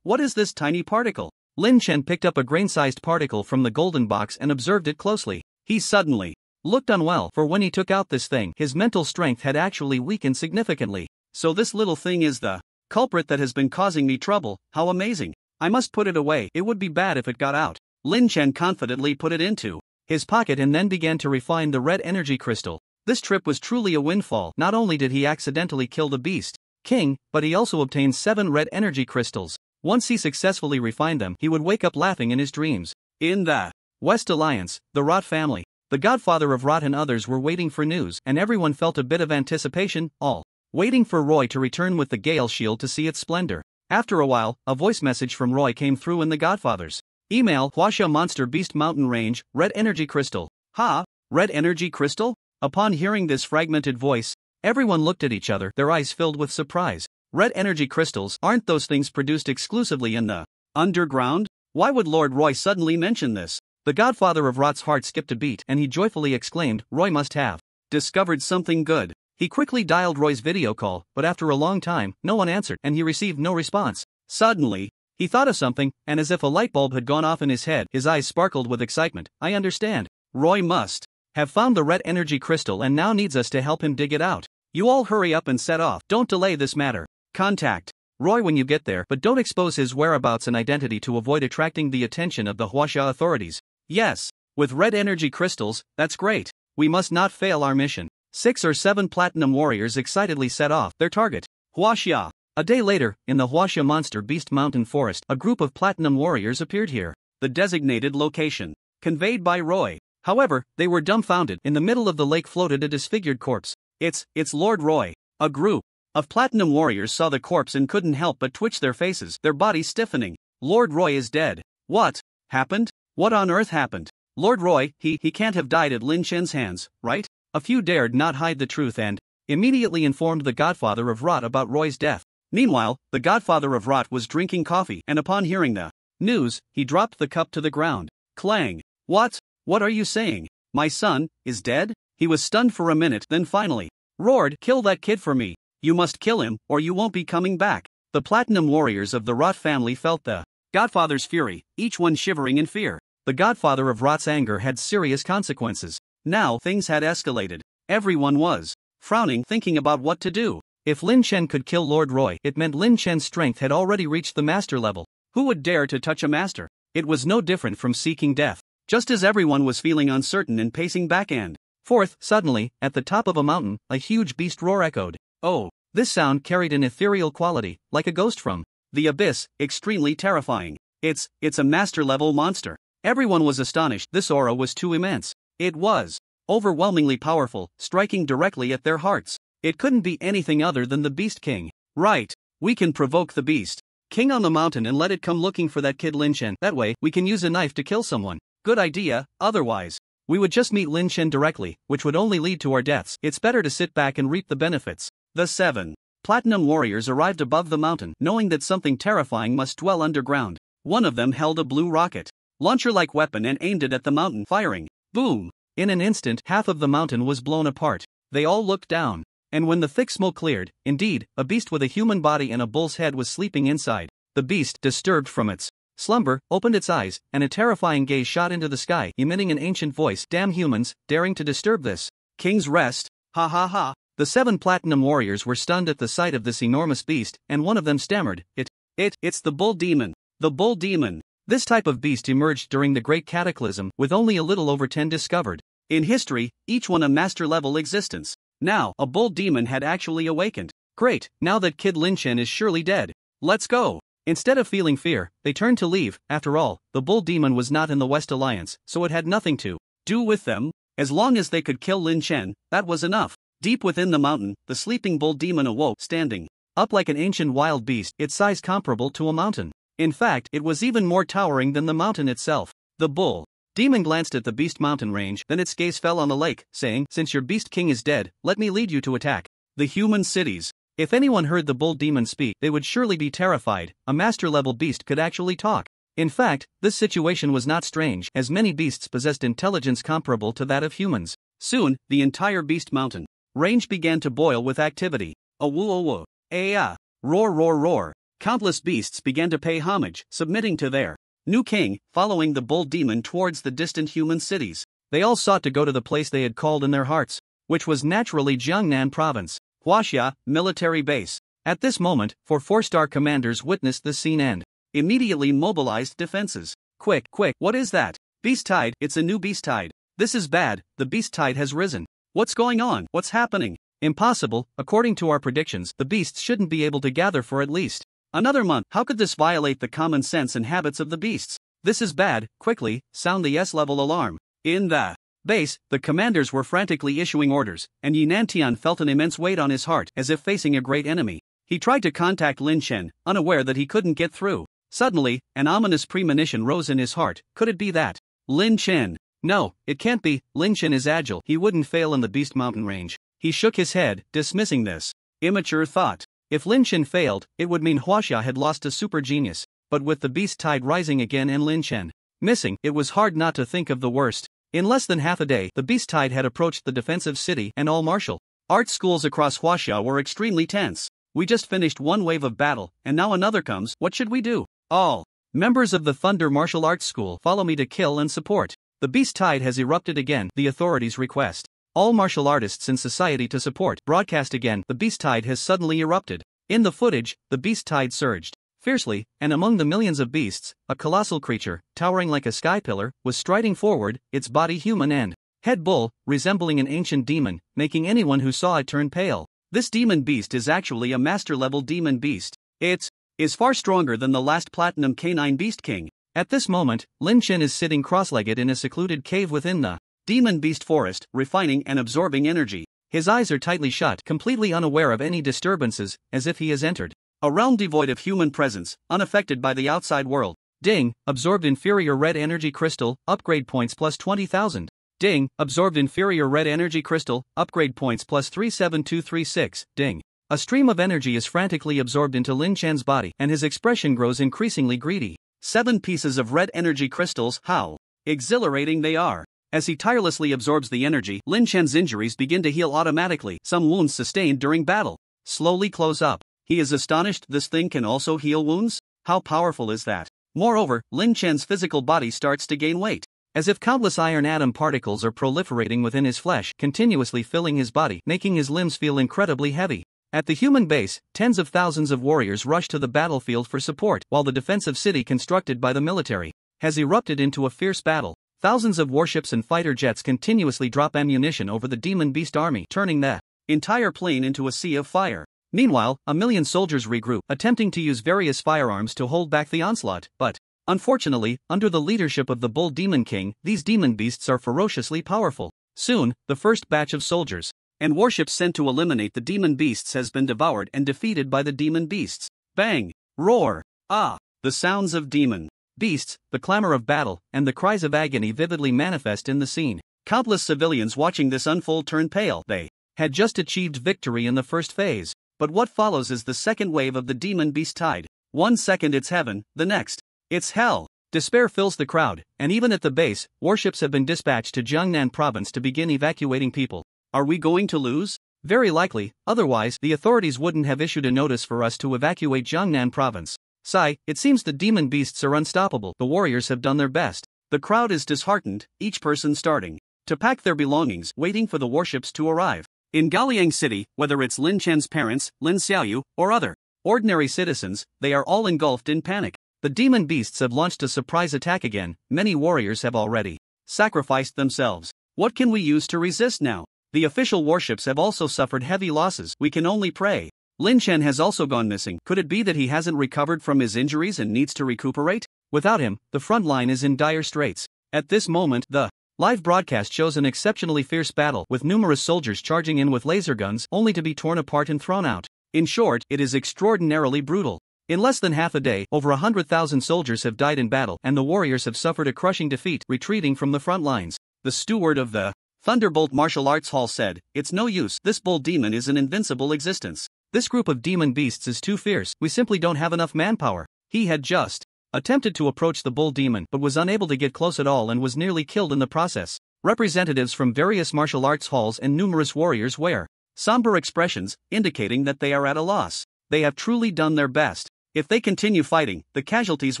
What is this tiny particle? Lin Chen picked up a grain-sized particle from the golden box and observed it closely. He suddenly looked unwell, for when he took out this thing, his mental strength had actually weakened significantly. So this little thing is the culprit that has been causing me trouble. How amazing. I must put it away. It would be bad if it got out. Lin Chen confidently put it into his pocket and then began to refine the red energy crystal. This trip was truly a windfall. Not only did he accidentally kill the beast king, but he also obtained 7 red energy crystals. Once he successfully refined them, he would wake up laughing in his dreams. In the West Alliance, the Rot family, the godfather of Rot and others were waiting for news, and everyone felt a bit of anticipation, all waiting for Roy to return with the Gale Shield to see its splendor. After a while, a voice message from Roy came through in the Godfather's email. Huaxia Monster Beast Mountain Range, Red Energy Crystal. Ha! Red Energy Crystal? Upon hearing this fragmented voice, everyone looked at each other, their eyes filled with surprise. Red energy crystals, aren't those things produced exclusively in the underground? Why would Lord Roy suddenly mention this? The godfather of Rot's heart skipped a beat, and he joyfully exclaimed, Roy must have discovered something good. He quickly dialed Roy's video call, but after a long time, no one answered, and he received no response. Suddenly, he thought of something, and as if a light bulb had gone off in his head, his eyes sparkled with excitement. I understand. Roy must have found the red energy crystal and now needs us to help him dig it out. You all hurry up and set off. Don't delay this matter. Contact Roy when you get there, but don't expose his whereabouts and identity to avoid attracting the attention of the Huaxia authorities. Yes, with red energy crystals, that's great. We must not fail our mission. 6 or 7 platinum warriors excitedly set off, their target, Huaxia. A day later, in the Huaxia Monster Beast Mountain Forest, a group of platinum warriors appeared here. The designated location, conveyed by Roy. However, they were dumbfounded. In the middle of the lake floated a disfigured corpse. It's Lord Roy. A group of platinum warriors saw the corpse and couldn't help but twitch their faces, their bodies stiffening. Lord Roy is dead. What happened? What on earth happened? Lord Roy, he can't have died at Lin Chen's hands, right? A few dared not hide the truth and immediately informed the godfather of Rot about Roy's death. Meanwhile, the godfather of Rot was drinking coffee, and upon hearing the news, he dropped the cup to the ground. Clang. What are you saying? My son is dead? He was stunned for a minute, then finally roared, kill that kid for me. You must kill him, or you won't be coming back. The platinum warriors of the Rot family felt the godfather's fury, each one shivering in fear. The godfather of Rot's anger had serious consequences. Now things had escalated. Everyone was frowning, thinking about what to do. If Lin Chen could kill Lord Roy, it meant Lin Chen's strength had already reached the master level. Who would dare to touch a master? It was no different from seeking death. Just as everyone was feeling uncertain and pacing back and forth, suddenly, at the top of a mountain, a huge beast roar echoed. Oh, this sound carried an ethereal quality, like a ghost from the abyss, extremely terrifying. It's a master-level monster. Everyone was astonished. This aura was too immense. It was overwhelmingly powerful, striking directly at their hearts. It couldn't be anything other than the Beast King. Right, we can provoke the Beast King on the mountain and let it come looking for that kid Lin Chen. That way, we can use a knife to kill someone. Good idea, otherwise we would just meet Lin Chen directly, which would only lead to our deaths. It's better to sit back and reap the benefits. The 7 platinum warriors arrived above the mountain, knowing that something terrifying must dwell underground. One of them held a blue rocket launcher-like weapon and aimed it at the mountain, firing. Boom! In an instant, half of the mountain was blown apart. They all looked down, and when the thick smoke cleared, indeed, a beast with a human body and a bull's head was sleeping inside. The beast, disturbed from its slumber, opened its eyes, and a terrifying gaze shot into the sky, emitting an ancient voice. Damn humans, daring to disturb this king's rest. Ha ha ha. The 7 platinum warriors were stunned at the sight of this enormous beast, and one of them stammered, It's the bull demon. The bull demon. This type of beast emerged during the Great Cataclysm, with only a little over 10 discovered in history, each one a master-level existence. Now, a bull demon had actually awakened. Great, now that Kid Lin Chen is surely dead. Let's go. Instead of feeling fear, they turned to leave. After all, the bull demon was not in the West Alliance, so it had nothing to do with them. As long as they could kill Lin Chen, that was enough. Deep within the mountain, the sleeping bull demon awoke, standing up like an ancient wild beast, its size comparable to a mountain. In fact, it was even more towering than the mountain itself. The bull demon glanced at the beast mountain range, then its gaze fell on the lake, saying, "Since your beast king is dead, let me lead you to attack the human cities." If anyone heard the bull demon speak, they would surely be terrified. A master-level beast could actually talk. In fact, this situation was not strange, as many beasts possessed intelligence comparable to that of humans. Soon, the entire beast mountain range began to boil with activity. A woo-woo, a roar roar roar. Countless beasts began to pay homage, submitting to their new king, following the bull demon towards the distant human cities. They all sought to go to the place they had called in their hearts, which was naturally Jiangnan province, Huaxia, military base. At this moment, 4-star commanders witnessed the scene and immediately mobilized defenses. Quick, what is that? Beast tide, it's a new beast tide. This is bad, the beast tide has risen. What's going on? What's happening? Impossible, according to our predictions, the beasts shouldn't be able to gather for at least another month. How could this violate the common sense and habits of the beasts? This is bad, quickly, sound the S-level alarm. In the base, the commanders were frantically issuing orders, and Yi Nantian felt an immense weight on his heart, as if facing a great enemy. He tried to contact Lin Chen, unaware that he couldn't get through. Suddenly, an ominous premonition rose in his heart. Could it be that Lin Chen? No, it can't be. Lin Chen is agile. He wouldn't fail in the Beast Mountain range. He shook his head, dismissing this immature thought. If Lin Chen failed, it would mean Huaxia had lost a super genius. But with the beast tide rising again and Lin Chen missing, it was hard not to think of the worst. In less than half a day, the beast tide had approached the defensive city, and all martial art schools across Huaxia were extremely tense. We just finished one wave of battle, and now another comes. What should we do? All members of the Thunder Martial Arts School, follow me to kill and support. The beast tide has erupted again. The authorities request all martial artists in society to support. Broadcast again. The beast tide has suddenly erupted. In the footage, the beast tide surged fiercely, and among the millions of beasts, a colossal creature, towering like a sky pillar, was striding forward, its body human and head bull, resembling an ancient demon, making anyone who saw it turn pale. This demon beast is actually a master-level demon beast. It is far stronger than the last Platinum Canine Beast King. At this moment, Lin Chen is sitting cross-legged in a secluded cave within the demon beast forest, refining and absorbing energy. His eyes are tightly shut, completely unaware of any disturbances, as if he has entered a realm devoid of human presence, unaffected by the outside world. Ding, absorbed inferior red energy crystal, upgrade points plus 20,000. Ding, absorbed inferior red energy crystal, upgrade points plus 37236. Ding. A stream of energy is frantically absorbed into Lin Chan's body, and his expression grows increasingly greedy. 7 pieces of red energy crystals, how exhilarating they are. As he tirelessly absorbs the energy, Lin Chan's injuries begin to heal automatically. Some wounds sustained during battle slowly close up. He is astonished this thing can also heal wounds? How powerful is that? Moreover, Lin Chan's physical body starts to gain weight, as if countless iron atom particles are proliferating within his flesh, continuously filling his body, making his limbs feel incredibly heavy. At the human base, tens of thousands of warriors rush to the battlefield for support, while the defensive city constructed by the military has erupted into a fierce battle. Thousands of warships and fighter jets continuously drop ammunition over the demon beast army, turning the entire plain into a sea of fire. Meanwhile, a million soldiers regroup, attempting to use various firearms to hold back the onslaught, but unfortunately, under the leadership of the Bull Demon King, these demon beasts are ferociously powerful. Soon, the first batch of soldiers and warships sent to eliminate the demon beasts has been devoured and defeated by the demon beasts. Bang! Roar! Ah! The sounds of demon beasts, the clamor of battle, and the cries of agony vividly manifest in the scene. Countless civilians watching this unfold turn pale. They had just achieved victory in the first phase. But what follows is the second wave of the demon beast tide. 1 second it's heaven, the next, it's hell. Despair fills the crowd, and even at the base, warships have been dispatched to Jiangnan province to begin evacuating people. Are we going to lose? Very likely, otherwise the authorities wouldn't have issued a notice for us to evacuate Jiangnan province. Sigh, it seems the demon beasts are unstoppable. The warriors have done their best. The crowd is disheartened, each person starting to pack their belongings, waiting for the warships to arrive. In Gaoliang City, whether it's Lin Chen's parents, Lin Xiaoyu, or other ordinary citizens, they are all engulfed in panic. The demon beasts have launched a surprise attack again. Many warriors have already sacrificed themselves. What can we use to resist now? The official warships have also suffered heavy losses. We can only pray. Lin Chen has also gone missing. Could it be that he hasn't recovered from his injuries and needs to recuperate? Without him, the front line is in dire straits. At this moment, the live broadcast shows an exceptionally fierce battle, with numerous soldiers charging in with laser guns, only to be torn apart and thrown out. In short, it is extraordinarily brutal. In less than half a day, over 100,000 soldiers have died in battle, and the warriors have suffered a crushing defeat, retreating from the front lines. The steward of the Thunderbolt Martial Arts Hall said, "It's no use, this bull demon is an invincible existence. This group of demon beasts is too fierce, we simply don't have enough manpower." He had just attempted to approach the bull demon but was unable to get close at all and was nearly killed in the process. Representatives from various martial arts halls and numerous warriors wear somber expressions, indicating that they are at a loss. They have truly done their best. If they continue fighting, the casualties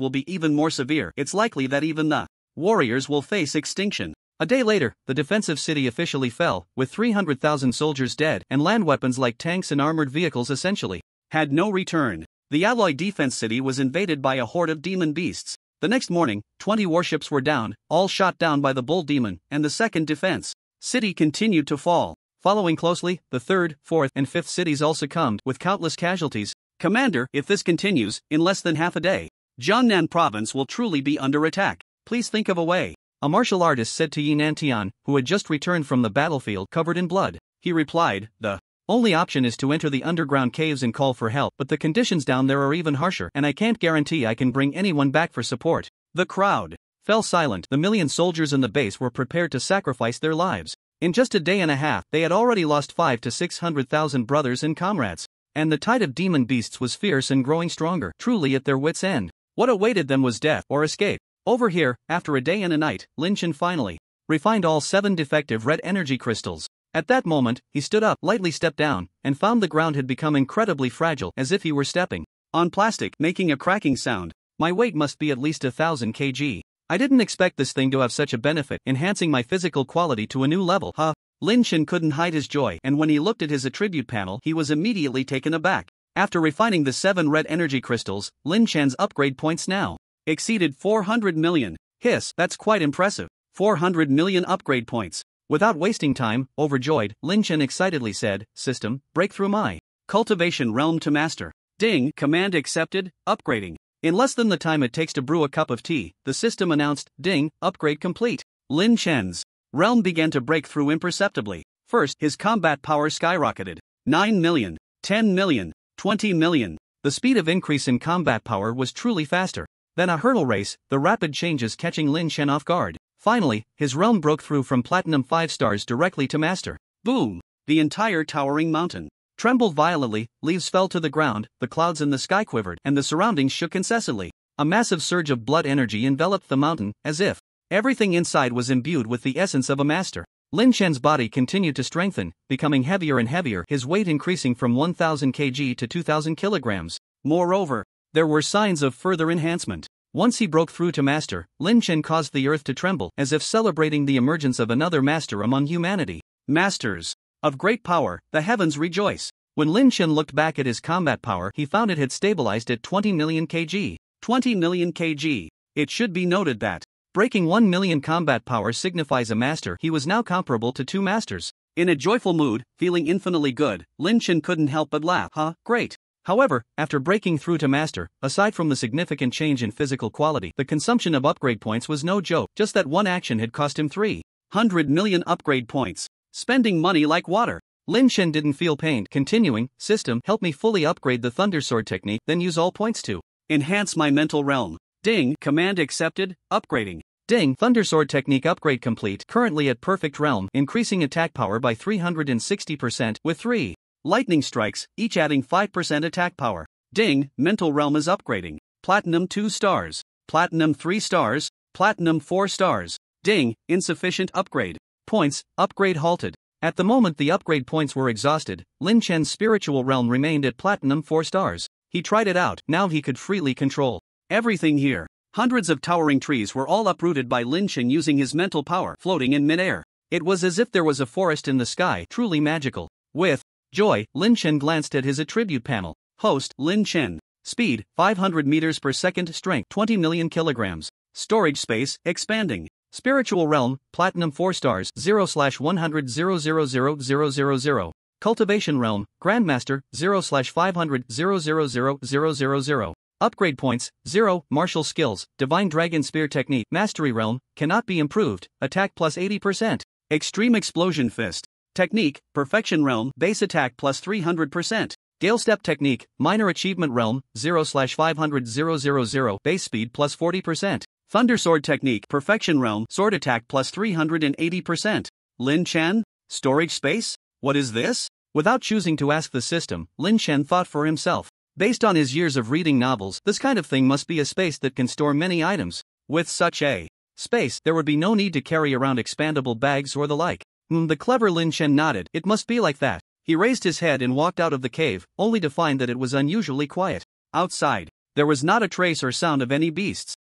will be even more severe. It's likely that even the warriors will face extinction. A day later, the defensive city officially fell, with 300,000 soldiers dead, and land weapons like tanks and armored vehicles essentially had no return. The Alloy defense city was invaded by a horde of demon beasts. The next morning, 20 warships were down, all shot down by the bull demon, and the second defense city continued to fall. Following closely, the third, fourth, and fifth cities all succumbed, with countless casualties. "Commander, if this continues, in less than half a day, Jiangnan province will truly be under attack. Please think of a way," a martial artist said to Yi Nantian, who had just returned from the battlefield covered in blood. He replied, "The only option is to enter the underground caves and call for help, but the conditions down there are even harsher, and I can't guarantee I can bring anyone back for support." The crowd fell silent. The million soldiers in the base were prepared to sacrifice their lives. In just a day and a half, they had already lost 500,000 to 600,000 brothers and comrades. And the tide of demon beasts was fierce and growing stronger, truly at their wits' end. What awaited them was death or escape. Over here, after a day and a night, Lin Chen finally refined all 7 defective red energy crystals. At that moment, he stood up, lightly stepped down, and found the ground had become incredibly fragile, as if he were stepping on plastic, making a cracking sound. "My weight must be at least 1,000 kg. I didn't expect this thing to have such a benefit, enhancing my physical quality to a new level, huh?" Lin Chen couldn't hide his joy, and when he looked at his attribute panel, he was immediately taken aback. After refining the 7 red energy crystals, Lin Chen's upgrade points now exceeded 400 million. Hiss, that's quite impressive. 400 million upgrade points. Without wasting time, overjoyed, Lin Chen excitedly said, "System, break through my cultivation realm to master." Ding, command accepted, upgrading. In less than the time it takes to brew a cup of tea, the system announced, "Ding, upgrade complete." Lin Chen's realm began to break through imperceptibly. First, his combat power skyrocketed. 9 million, 10 million, 20 million. The speed of increase in combat power was truly faster than a hurdle race, the rapid changes catching Lin Chen off guard. Finally, his realm broke through from Platinum 5 stars directly to Master. Boom! The entire towering mountain trembled violently, leaves fell to the ground, the clouds in the sky quivered, and the surroundings shook incessantly. A massive surge of blood energy enveloped the mountain, as if everything inside was imbued with the essence of a master. Lin Chen's body continued to strengthen, becoming heavier and heavier, his weight increasing from 1,000 kg to 2,000 kilograms. Moreover, there were signs of further enhancement. Once he broke through to master, Lin Chen caused the earth to tremble, as if celebrating the emergence of another master among humanity. Masters of great power, the heavens rejoice. When Lin Chen looked back at his combat power, he found it had stabilized at 20 million kg. 20 million kg. It should be noted that breaking 1 million combat power signifies a master. He was now comparable to 2 masters. In a joyful mood, feeling infinitely good, Lin Chen couldn't help but laugh. Great. However, after breaking through to master, aside from the significant change in physical quality, the consumption of upgrade points was no joke. Just that one action had cost him 300 million upgrade points. Spending money like water. Lin Chen didn't feel pain. Continuing, "System, help me fully upgrade the Thunder Sword technique, then use all points to enhance my mental realm." Ding, command accepted, upgrading. Ding, Thunder Sword technique upgrade complete, currently at perfect realm, increasing attack power by 360%, with 3 lightning strikes, each adding 5% attack power. Ding, mental realm is upgrading. Platinum 2 stars, Platinum 3 stars, Platinum 4 stars. Ding, insufficient upgrade points, upgrade halted. At the moment the upgrade points were exhausted, Lin Chen's spiritual realm remained at Platinum 4 stars. He tried it out, now he could freely control everything here. Hundreds of towering trees were all uprooted by Lin Chen using his mental power, floating in midair. It was as if there was a forest in the sky, truly magical. With joy, Lin Chen glanced at his attribute panel. Host, Lin Chen. Speed, 500 meters per second. Strength, 20 million kilograms. Storage space, expanding. Spiritual realm, Platinum 4 stars, 0/100 000 Cultivation realm, Grandmaster, 0/500 000 Upgrade points, 0. Martial skills, Divine Dragon Spear technique. Mastery realm, cannot be improved, attack plus 80%. Extreme Explosion Fist technique, Perfection realm, base attack plus 300%. Gale Step Technique, Minor Achievement Realm, 0/500,000, Base Speed plus 40%. Thunder Sword Technique, Perfection Realm, Sword Attack plus 380%. Lin Chen? Storage Space? What is this? Without choosing to ask the system, Lin Chen thought for himself. Based on his years of reading novels, this kind of thing must be a space that can store many items. With such a space, there would be no need to carry around expandable bags or the like. The clever Lin Chen nodded. It must be like that. He raised his head and walked out of the cave, only to find that it was unusually quiet. Outside, there was not a trace or sound of any beasts.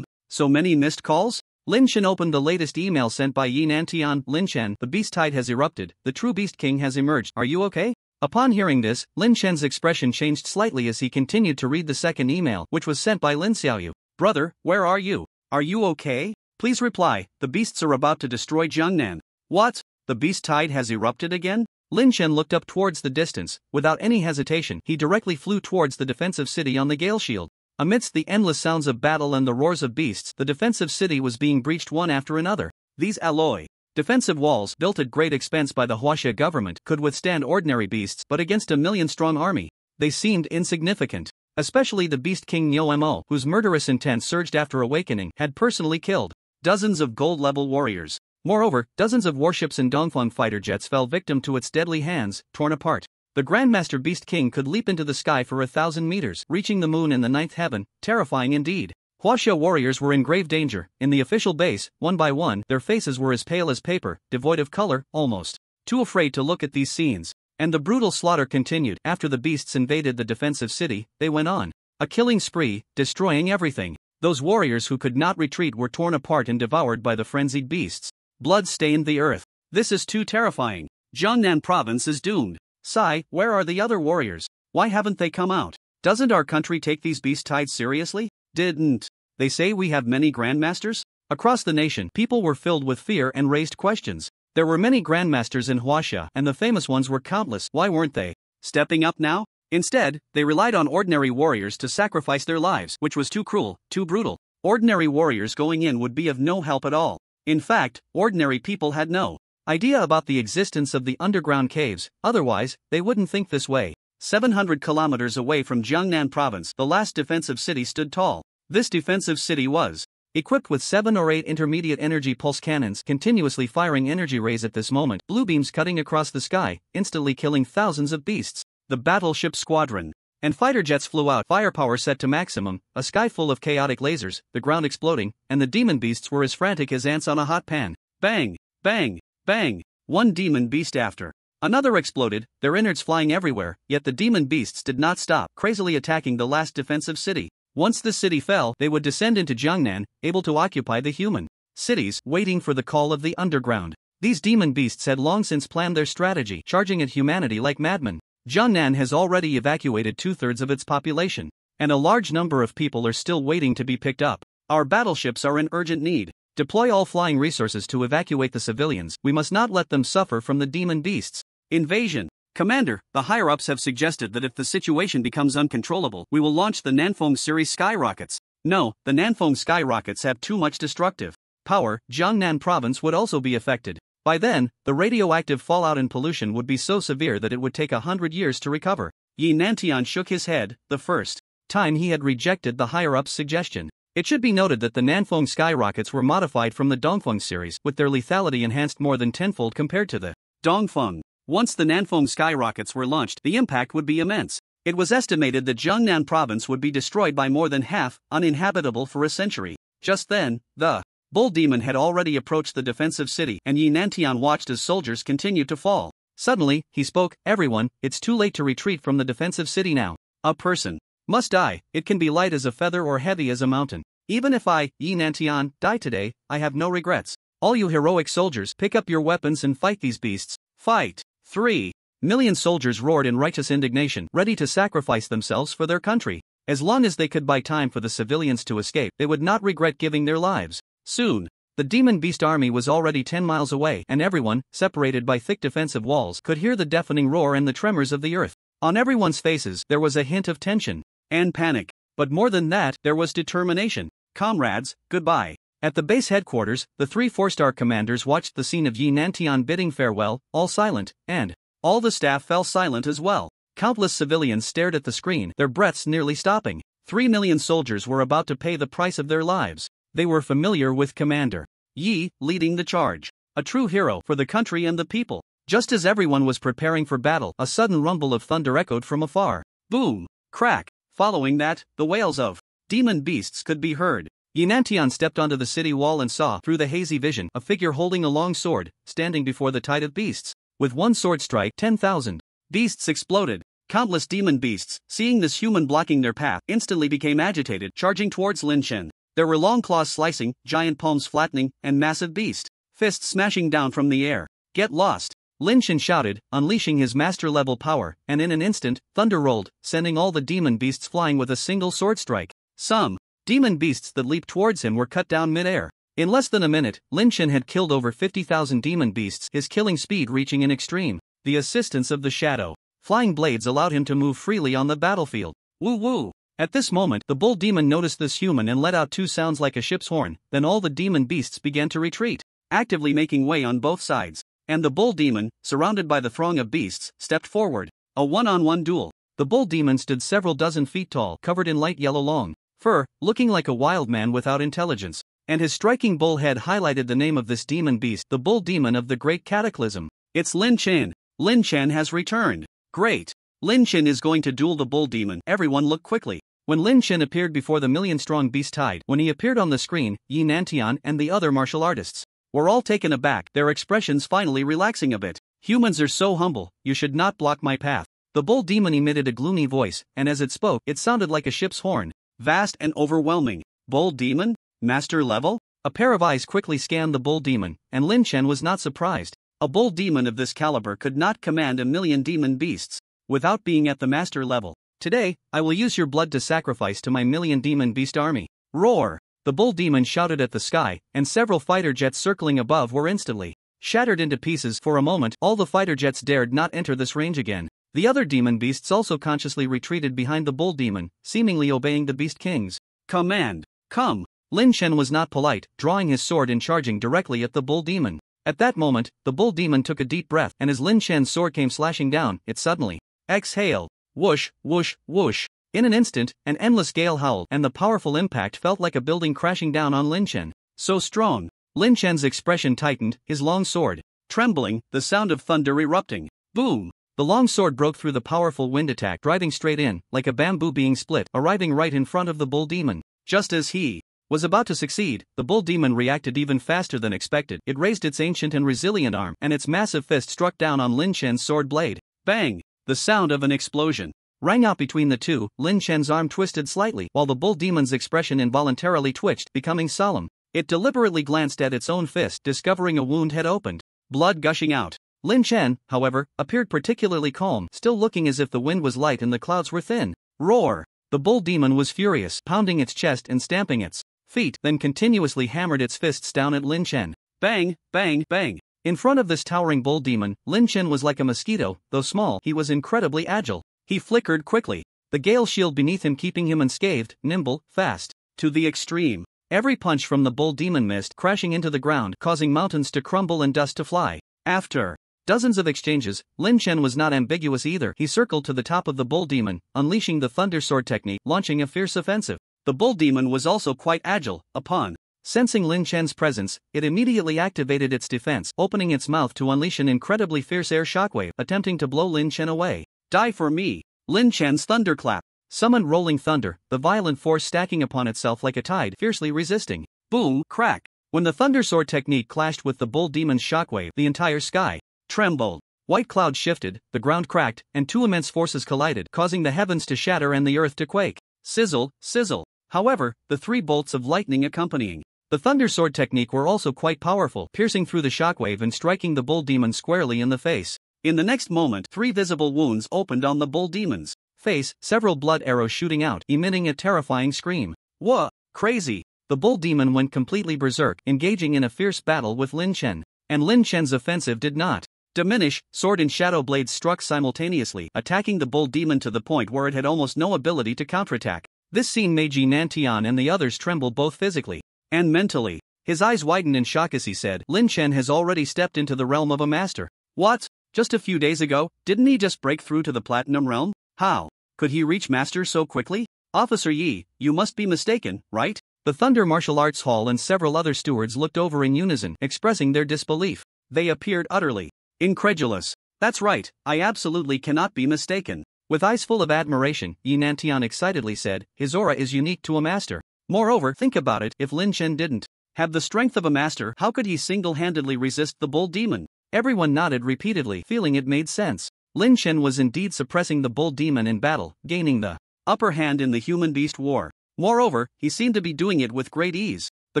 So many missed calls? Lin Chen opened the latest email sent by Yi Nantian. Lin Chen, the beast tide has erupted, the true beast king has emerged, are you okay? Upon hearing this, Lin Chen's expression changed slightly as he continued to read the second email, which was sent by Lin Xiaoyu. Brother, where are you? Are you okay? Please reply, the beasts are about to destroy Jiangnan. What? The beast tide has erupted again? Lin Chen looked up towards the distance. Without any hesitation, he directly flew towards the defensive city on the Gale Shield. Amidst the endless sounds of battle and the roars of beasts, the defensive city was being breached one after another. These alloy defensive walls, built at great expense by the Huaxia government, could withstand ordinary beasts, but against a million-strong army, they seemed insignificant. Especially the Beast King Niu Mo, whose murderous intent surged after awakening, had personally killed dozens of gold-level warriors. Moreover, dozens of warships and Dongfeng fighter jets fell victim to its deadly hands, torn apart. The Grandmaster Beast King could leap into the sky for 1,000 meters, reaching the moon in the ninth heaven, terrifying indeed. Huaxia warriors were in grave danger. In the official base, one by one, their faces were as pale as paper, devoid of color, almost too afraid to look at these scenes. And the brutal slaughter continued. After the beasts invaded the defensive city, they went on a killing spree, destroying everything. Those warriors who could not retreat were torn apart and devoured by the frenzied beasts. Blood stained the earth. This is too terrifying. Jiangnan province is doomed. Sai, where are the other warriors? Why haven't they come out? Doesn't our country take these beast tides seriously? Didn't they say we have many grandmasters? Across the nation, people were filled with fear and raised questions. There were many grandmasters in Huaxia, and the famous ones were countless. Why weren't they stepping up now? Instead, they relied on ordinary warriors to sacrifice their lives, which was too cruel, too brutal. Ordinary warriors going in would be of no help at all. In fact, ordinary people had no idea about the existence of the underground caves, otherwise, they wouldn't think this way. 700 kilometers away from Jiangnan province, the last defensive city stood tall. This defensive city was equipped with 7 or 8 intermediate energy pulse cannons, continuously firing energy rays at this moment, blue beams cutting across the sky, instantly killing thousands of beasts. The battleship squadron and fighter jets flew out, firepower set to maximum, a sky full of chaotic lasers, the ground exploding, and the demon beasts were as frantic as ants on a hot pan. Bang! Bang! Bang! One demon beast after another exploded, their innards flying everywhere, yet the demon beasts did not stop, crazily attacking the last defensive city. Once the city fell, they would descend into Jiangnan, able to occupy the human cities, waiting for the call of the underground. These demon beasts had long since planned their strategy, charging at humanity like madmen. Jiangnan has already evacuated 2/3 of its population, and a large number of people are still waiting to be picked up. Our battleships are in urgent need. Deploy all flying resources to evacuate the civilians. We must not let them suffer from the demon beasts. Invasion. Commander, the higher-ups have suggested that if the situation becomes uncontrollable, we will launch the Nanfeng series skyrockets. No, the Nanfeng skyrockets have too much destructive power. Jiangnan province would also be affected. By then, the radioactive fallout and pollution would be so severe that it would take 100 years to recover. Yi Nantian shook his head, the first time he had rejected the higher-ups' suggestion. It should be noted that the Nanfeng skyrockets were modified from the Dongfeng series, with their lethality enhanced more than tenfold compared to the Dongfeng. Once the Nanfeng skyrockets were launched, the impact would be immense. It was estimated that Jiangnan province would be destroyed by more than half, uninhabitable for a century. Just then, the bull demon had already approached the defensive city, and Yi Nantian watched as soldiers continued to fall. Suddenly, he spoke, "Everyone, it's too late to retreat from the defensive city now. A person must die. It can be light as a feather or heavy as a mountain. Even if I, Yi Nantian, die today, I have no regrets. All you heroic soldiers, pick up your weapons and fight these beasts. Fight!" 3 million soldiers roared in righteous indignation, ready to sacrifice themselves for their country. As long as they could buy time for the civilians to escape, they would not regret giving their lives. Soon, the demon beast army was already 10 miles away, and everyone, separated by thick defensive walls, could hear the deafening roar and the tremors of the earth. On everyone's faces, there was a hint of tension and panic. But more than that, there was determination. Comrades, goodbye. At the base headquarters, the 3 4-star commanders watched the scene of Yi Nantian bidding farewell, all silent, and all the staff fell silent as well. Countless civilians stared at the screen, their breaths nearly stopping. 3 million soldiers were about to pay the price of their lives. They were familiar with Commander Yi leading the charge. A true hero for the country and the people. Just as everyone was preparing for battle, a sudden rumble of thunder echoed from afar. Boom! Crack! Following that, the wails of demon beasts could be heard. Yinantian stepped onto the city wall and saw, through the hazy vision, a figure holding a long sword, standing before the tide of beasts. With one sword strike, 10,000 beasts exploded. Countless demon beasts, seeing this human blocking their path, instantly became agitated, charging towards Lin Chen. There were long claws slicing, giant palms flattening, and massive beast fists smashing down from the air. Get lost! Lin Chen shouted, unleashing his master-level power, and in an instant, thunder rolled, sending all the demon beasts flying with a single sword strike. Some demon beasts that leaped towards him were cut down mid-air. In less than a minute, Lin Chen had killed over 50,000 demon beasts, his killing speed reaching an extreme. The assistance of the shadow flying blades allowed him to move freely on the battlefield. Woo woo! At this moment, the bull demon noticed this human and let out two sounds like a ship's horn. Then all the demon beasts began to retreat, actively making way on both sides. And the bull demon, surrounded by the throng of beasts, stepped forward. A one-on-one duel. The bull demon stood several dozen feet tall, covered in light yellow long fur, looking like a wild man without intelligence. And his striking bull head highlighted the name of this demon beast, the bull demon of the Great Cataclysm. It's Lin Chen. Lin Chen has returned. Great. Lin Chen is going to duel the bull demon. Everyone looked quickly. When Lin Chen appeared before the million-strong beast tide, when he appeared on the screen, Yi Nantian and the other martial artists were all taken aback, their expressions finally relaxing a bit. Humans are so humble, you should not block my path. The bull demon emitted a gloomy voice, and as it spoke, it sounded like a ship's horn. Vast and overwhelming. Bull demon? Master level? A pair of eyes quickly scanned the bull demon, and Lin Chen was not surprised. A bull demon of this caliber could not command 1,000,000 demon beasts without being at the master level. Today, I will use your blood to sacrifice to my 1,000,000 demon beast army. Roar! The bull demon shouted at the sky, and several fighter jets circling above were instantly shattered into pieces. For a moment, all the fighter jets dared not enter this range again. The other demon beasts also consciously retreated behind the bull demon, seemingly obeying the beast king's command. Come! Lin Chen was not polite, drawing his sword and charging directly at the bull demon. At that moment, the bull demon took a deep breath, and as Lin Chen's sword came slashing down, it suddenly exhaled. Whoosh, whoosh, whoosh. In an instant, an endless gale howled, and the powerful impact felt like a building crashing down on Lin Chen. So strong. Lin Chen's expression tightened, his long sword trembling, the sound of thunder erupting. Boom! The long sword broke through the powerful wind attack, driving straight in, like a bamboo being split, arriving right in front of the bull demon. Just as he was about to succeed, the bull demon reacted even faster than expected. It raised its ancient and resilient arm, and its massive fist struck down on Lin Chen's sword blade. Bang! The sound of an explosion rang out between the two. Lin Chen's arm twisted slightly, while the bull demon's expression involuntarily twitched, becoming solemn. It deliberately glanced at its own fist, discovering a wound had opened, blood gushing out. Lin Chen, however, appeared particularly calm, still looking as if the wind was light and the clouds were thin. Roar! The bull demon was furious, pounding its chest and stamping its feet, then continuously hammered its fists down at Lin Chen. Bang, bang, bang. In front of this towering bull demon, Lin Chen was like a mosquito. Though small, he was incredibly agile. He flickered quickly, the gale shield beneath him keeping him unscathed, nimble, fast, to the extreme. Every punch from the bull demon missed, crashing into the ground, causing mountains to crumble and dust to fly. After dozens of exchanges, Lin Chen was not ambiguous either. He circled to the top of the bull demon, unleashing the thunder sword technique, launching a fierce offensive. The bull demon was also quite agile. Upon sensing Lin Chen's presence, it immediately activated its defense, opening its mouth to unleash an incredibly fierce air shockwave, attempting to blow Lin Chen away. Die for me! Lin Chen's thunderclap summoned rolling thunder, the violent force stacking upon itself like a tide, fiercely resisting. Boom! Crack! When the thunder sword technique clashed with the bull demon's shockwave, the entire sky trembled. White clouds shifted, the ground cracked, and two immense forces collided, causing the heavens to shatter and the earth to quake. Sizzle, sizzle. However, the three bolts of lightning accompanying the thunder sword technique were also quite powerful, piercing through the shockwave and striking the bull demon squarely in the face. In the next moment, 3 visible wounds opened on the bull demon's face, several blood arrows shooting out, emitting a terrifying scream. Wha! Crazy! The bull demon went completely berserk, engaging in a fierce battle with Lin Chen. And Lin Chen's offensive did not diminish. Sword and shadow blades struck simultaneously, attacking the bull demon to the point where it had almost no ability to counterattack. This scene made Ji Nantian and the others tremble both physically and mentally. His eyes widened in shock as he said, Lin Chen has already stepped into the realm of a master. What? Just a few days ago, didn't he just break through to the Platinum Realm? How could he reach Master so quickly? Officer Yi, you must be mistaken, right? The Thunder Martial Arts Hall and several other stewards looked over in unison, expressing their disbelief. They appeared utterly incredulous. That's right, I absolutely cannot be mistaken. With eyes full of admiration, Yi Nantian excitedly said, his aura is unique to a master. Moreover, think about it, if Lin Chen didn't have the strength of a master, how could he single-handedly resist the bull demon? Everyone nodded repeatedly, feeling it made sense. Lin Chen was indeed suppressing the bull demon in battle, gaining the upper hand in the human-beast war. Moreover, he seemed to be doing it with great ease. The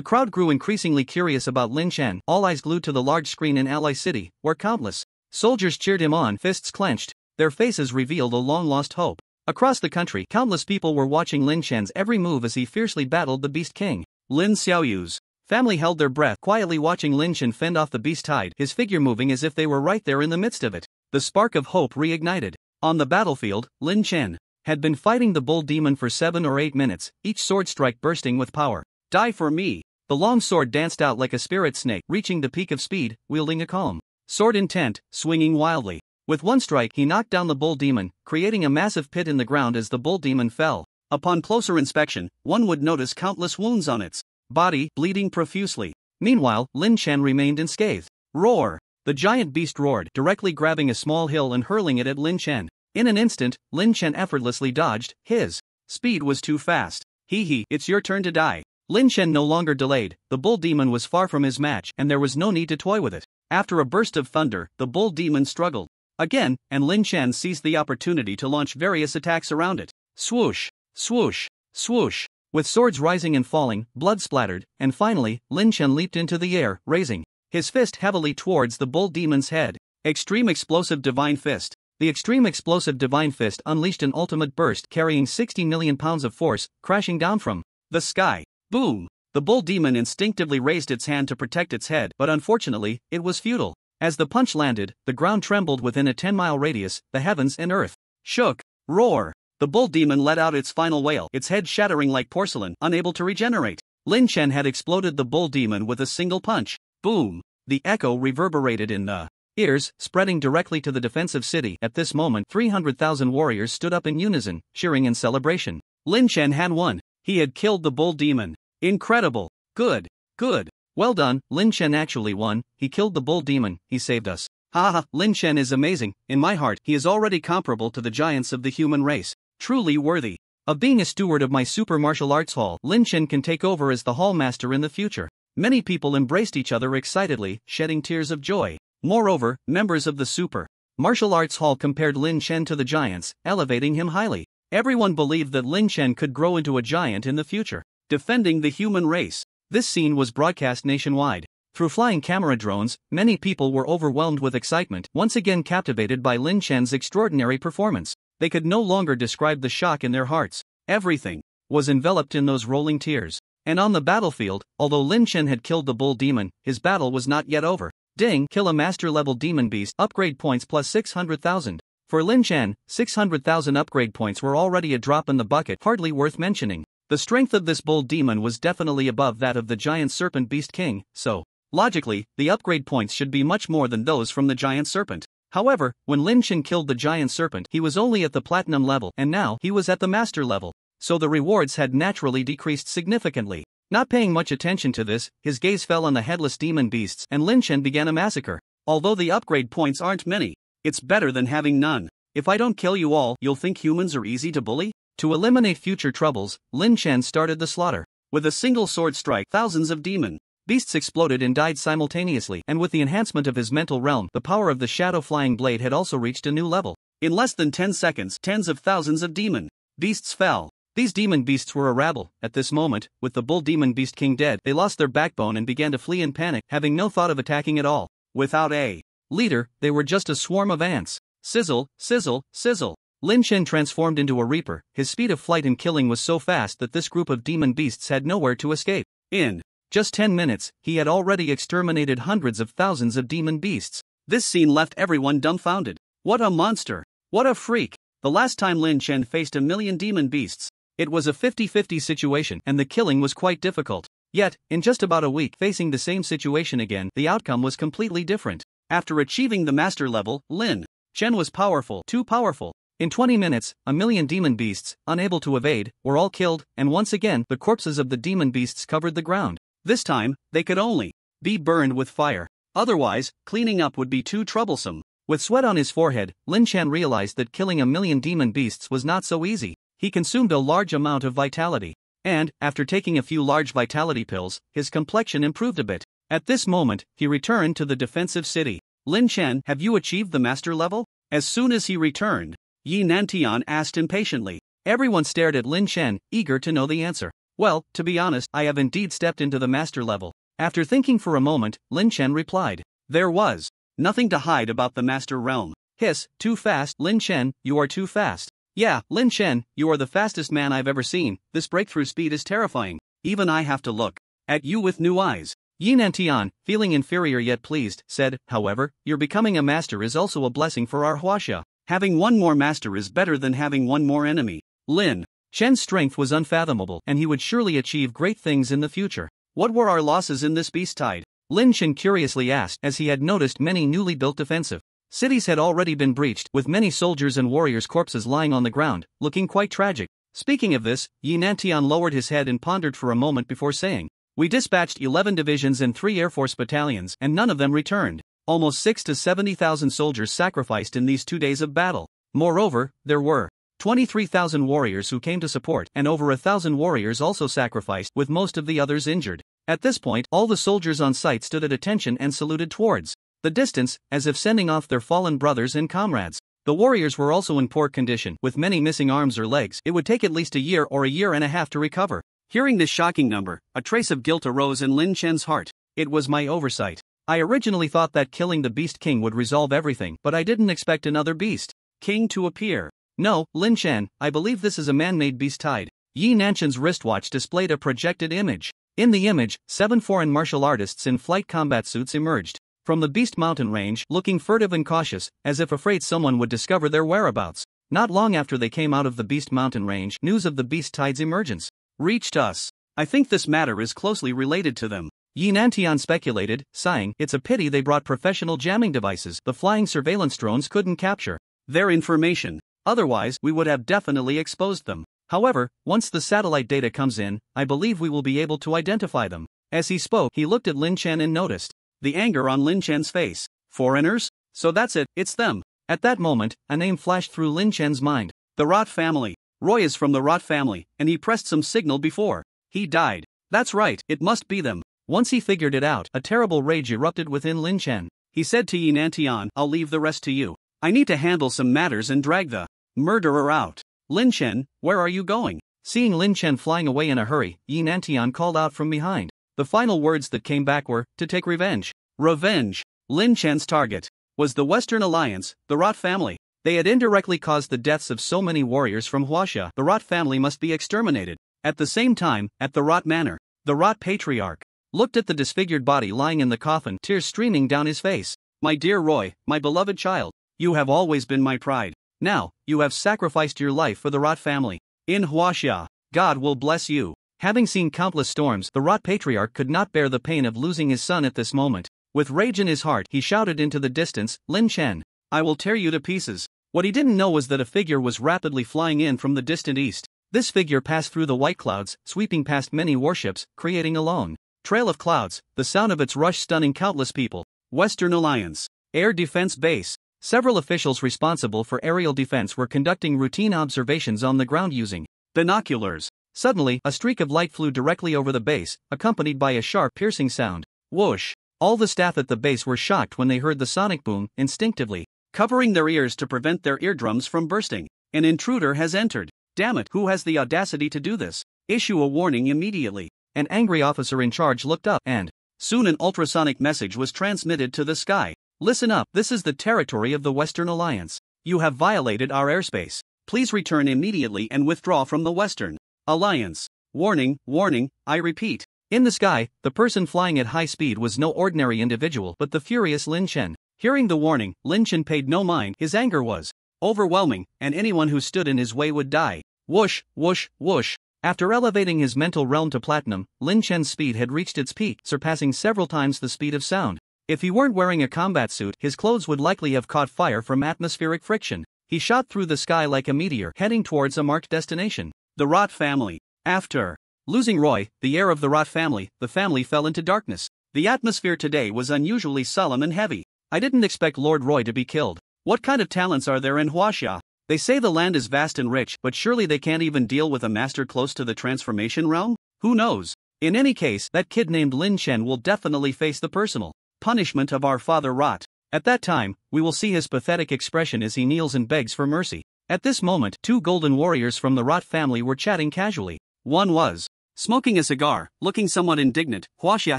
crowd grew increasingly curious about Lin Chen, all eyes glued to the large screen in Ally City, where countless soldiers cheered him on, fists clenched. Their faces revealed a long-lost hope. Across the country, countless people were watching Lin Chen's every move as he fiercely battled the Beast King. Lin Xiaoyu's family held their breath, quietly watching Lin Chen fend off the beast tide, his figure moving as if they were right there in the midst of it. The spark of hope reignited. On the battlefield, Lin Chen had been fighting the bull demon for 7 or 8 minutes, each sword strike bursting with power. Die for me! The long sword danced out like a spirit snake, reaching the peak of speed, wielding a calm sword intent, swinging wildly. With one strike he knocked down the bull demon, creating a massive pit in the ground as the bull demon fell. Upon closer inspection, one would notice countless wounds on its body, bleeding profusely. Meanwhile, Lin Chen remained unscathed. Roar! The giant beast roared, directly grabbing a small hill and hurling it at Lin Chen. In an instant, Lin Chen effortlessly dodged, his speed was too fast. Hee, it's your turn to die. Lin Chen no longer delayed, the bull demon was far from his match and there was no need to toy with it. After a burst of thunder, the bull demon struggled again, and Lin Chen seized the opportunity to launch various attacks around it. Swoosh, swoosh, swoosh. With swords rising and falling, blood splattered, and finally, Lin Chen leaped into the air, raising his fist heavily towards the bull demon's head. Extreme Explosive Divine Fist. The Extreme Explosive Divine Fist unleashed an ultimate burst carrying 60 million pounds of force, crashing down from the sky. Boom! The bull demon instinctively raised its hand to protect its head, but unfortunately, it was futile. As the punch landed, the ground trembled within a 10-mile radius, the heavens and earth shook. Roar! The bull demon let out its final wail, its head shattering like porcelain, unable to regenerate. Lin Chen had exploded the bull demon with a single punch. Boom! The echo reverberated in the ears, spreading directly to the defensive city. At this moment, 300,000 warriors stood up in unison, cheering in celebration. Lin Chen had won. He had killed the bull demon. Incredible! Good! Good! Well done, Lin Chen actually won. He killed the bull demon, he saved us. Haha, Lin Chen is amazing. In my heart, he is already comparable to the giants of the human race. Truly worthy of being a steward of my super martial arts hall. Lin Chen can take over as the hall master in the future. Many people embraced each other excitedly, shedding tears of joy. Moreover, members of the super martial arts hall compared Lin Chen to the giants, elevating him highly. Everyone believed that Lin Chen could grow into a giant in the future, defending the human race. This scene was broadcast nationwide. Through flying camera drones, many people were overwhelmed with excitement, once again captivated by Lin Chen's extraordinary performance. They could no longer describe the shock in their hearts. Everything was enveloped in those rolling tears. And on the battlefield, although Lin Chen had killed the bull demon, his battle was not yet over. Ding! Kill a master-level demon beast, upgrade points plus 600,000. For Lin Chen, 600,000 upgrade points were already a drop in the bucket, hardly worth mentioning. The strength of this bull demon was definitely above that of the giant serpent beast king, so logically, the upgrade points should be much more than those from the giant serpent. However, when Lin Chen killed the giant serpent, he was only at the platinum level, and now he was at the master level. So the rewards had naturally decreased significantly. Not paying much attention to this, his gaze fell on the headless demon beasts, and Lin Chen began a massacre. Although the upgrade points aren't many, it's better than having none. If I don't kill you all, you'll think humans are easy to bully? To eliminate future troubles, Lin Chen started the slaughter. With a single sword strike, thousands of demon beasts exploded and died simultaneously, and with the enhancement of his mental realm, the power of the shadow flying blade had also reached a new level. In less than 10 seconds, tens of thousands of demon beasts fell. These demon beasts were a rabble. At this moment, with the bull demon beast king dead, they lost their backbone and began to flee in panic, having no thought of attacking at all. Without a leader, they were just a swarm of ants. Sizzle, sizzle, sizzle. Lin Chen transformed into a reaper. His speed of flight and killing was so fast that this group of demon beasts had nowhere to escape. In just 10 minutes, he had already exterminated hundreds of thousands of demon beasts. This scene left everyone dumbfounded. What a monster! What a freak! The last time Lin Chen faced a million demon beasts, it was a 50-50 situation, and the killing was quite difficult. Yet, in just about a week, facing the same situation again, the outcome was completely different. After achieving the master level, Lin Chen was powerful, too powerful. In 20 minutes, a million demon beasts, unable to evade, were all killed, and once again the corpses of the demon beasts covered the ground. This time, they could only be burned with fire. Otherwise, cleaning up would be too troublesome. With sweat on his forehead, Lin Chen realized that killing a million demon beasts was not so easy. He consumed a large amount of vitality. And, after taking a few large vitality pills, his complexion improved a bit. At this moment, he returned to the defensive city. Lin Chen, have you achieved the master level? As soon as he returned, Yi Nantian asked impatiently. Everyone stared at Lin Chen, eager to know the answer. Well, to be honest, I have indeed stepped into the master level. After thinking for a moment, Lin Chen replied. There was nothing to hide about the master realm. Hiss, too fast, Lin Chen, you are too fast. Yeah, Lin Chen, you are the fastest man I've ever seen. This breakthrough speed is terrifying. Even I have to look at you with new eyes. Yi Nantian, feeling inferior yet pleased, said, however, your becoming a master is also a blessing for our Huaxia. Having one more master is better than having one more enemy. Lin Chen's strength was unfathomable, and he would surely achieve great things in the future. What were our losses in this beast tide? Lin Chen curiously asked, as he had noticed many newly built defensive cities had already been breached, with many soldiers and warriors' corpses lying on the ground, looking quite tragic. Speaking of this, Yi Nantian lowered his head and pondered for a moment before saying, we dispatched 11 divisions and 3 Air Force battalions, and none of them returned. Almost 6 to 70,000 soldiers sacrificed in these 2 days of battle. Moreover, there were 23,000 warriors who came to support, and over 1,000 warriors also sacrificed, with most of the others injured. At this point, all the soldiers on site stood at attention and saluted towards the distance, as if sending off their fallen brothers and comrades. The warriors were also in poor condition, with many missing arms or legs. It would take at least a year or a year and a half to recover. Hearing this shocking number, a trace of guilt arose in Lin Chen's heart. It was my oversight. I originally thought that killing the Beast King would resolve everything, but I didn't expect another Beast King to appear. No, Lin Chen, I believe this is a man-made beast tide. Yi Nantian's wristwatch displayed a projected image. In the image, 7 foreign martial artists in flight combat suits emerged from the Beast Mountain range, looking furtive and cautious, as if afraid someone would discover their whereabouts. Not long after they came out of the Beast Mountain range, news of the Beast Tide's emergence reached us. I think this matter is closely related to them. Yi Nantian speculated, sighing, it's a pity they brought professional jamming devices the flying surveillance drones couldn't capture their information. Otherwise, we would have definitely exposed them. However, once the satellite data comes in, I believe we will be able to identify them. As he spoke, he looked at Lin Chen and noticed the anger on Lin Chen's face. Foreigners? So that's it, it's them. At that moment, a name flashed through Lin Chen's mind. The Rot family. Roy is from the Rot family, and he pressed some signal before he died. That's right, it must be them. Once he figured it out, a terrible rage erupted within Lin Chen. He said to Yi Nantian, I'll leave the rest to you. I need to handle some matters and drag the murderer out. Lin Chen, where are you going? Seeing Lin Chen flying away in a hurry, Yi Nantian called out from behind. The final words that came back were, to take revenge. Revenge. Lin Chen's target was the Western Alliance, the Rot family. They had indirectly caused the deaths of so many warriors from Huaxia. The Rot family must be exterminated. At the same time, at the Rot Manor, the Rot Patriarch looked at the disfigured body lying in the coffin, tears streaming down his face. My dear Roy, my beloved child, you have always been my pride. Now, you have sacrificed your life for the Rot family. In Huaxia, God will bless you. Having seen countless storms, the Rot Patriarch could not bear the pain of losing his son at this moment. With rage in his heart, he shouted into the distance, Lin Chen, I will tear you to pieces. What he didn't know was that a figure was rapidly flying in from the distant east. This figure passed through the white clouds, sweeping past many warships, creating a lone trail of clouds, the sound of its rush stunning countless people. Western Alliance Air Defense Base. Several officials responsible for aerial defense were conducting routine observations on the ground using binoculars. Suddenly, a streak of light flew directly over the base, accompanied by a sharp, piercing sound. Whoosh! All the staff at the base were shocked when they heard the sonic boom, instinctively covering their ears to prevent their eardrums from bursting. An intruder has entered. Damn it, who has the audacity to do this? Issue a warning immediately. An angry officer in charge looked up, and soon an ultrasonic message was transmitted to the sky. Listen up, this is the territory of the Western Alliance. You have violated our airspace. Please return immediately and withdraw from the Western Alliance. Warning, warning, I repeat. In the sky, the person flying at high speed was no ordinary individual but the furious Lin Chen. Hearing the warning, Lin Chen paid no mind. His anger was overwhelming, and anyone who stood in his way would die. Whoosh, whoosh, whoosh. After elevating his mental realm to platinum, Lin Chen's speed had reached its peak, surpassing several times the speed of sound. If he weren't wearing a combat suit, his clothes would likely have caught fire from atmospheric friction. He shot through the sky like a meteor, heading towards a marked destination. The Rot family. After losing Roy, the heir of the Rot family, the family fell into darkness. The atmosphere today was unusually solemn and heavy. I didn't expect Lord Roy to be killed. What kind of talents are there in Huaxia? They say the land is vast and rich, but surely they can't even deal with a master close to the transformation realm? Who knows? In any case, that kid named Lin Chen will definitely face the personal punishment of our father Rot. At that time, we will see his pathetic expression as he kneels and begs for mercy. At this moment, two golden warriors from the Rot family were chatting casually. One was smoking a cigar, looking somewhat indignant. Huaxia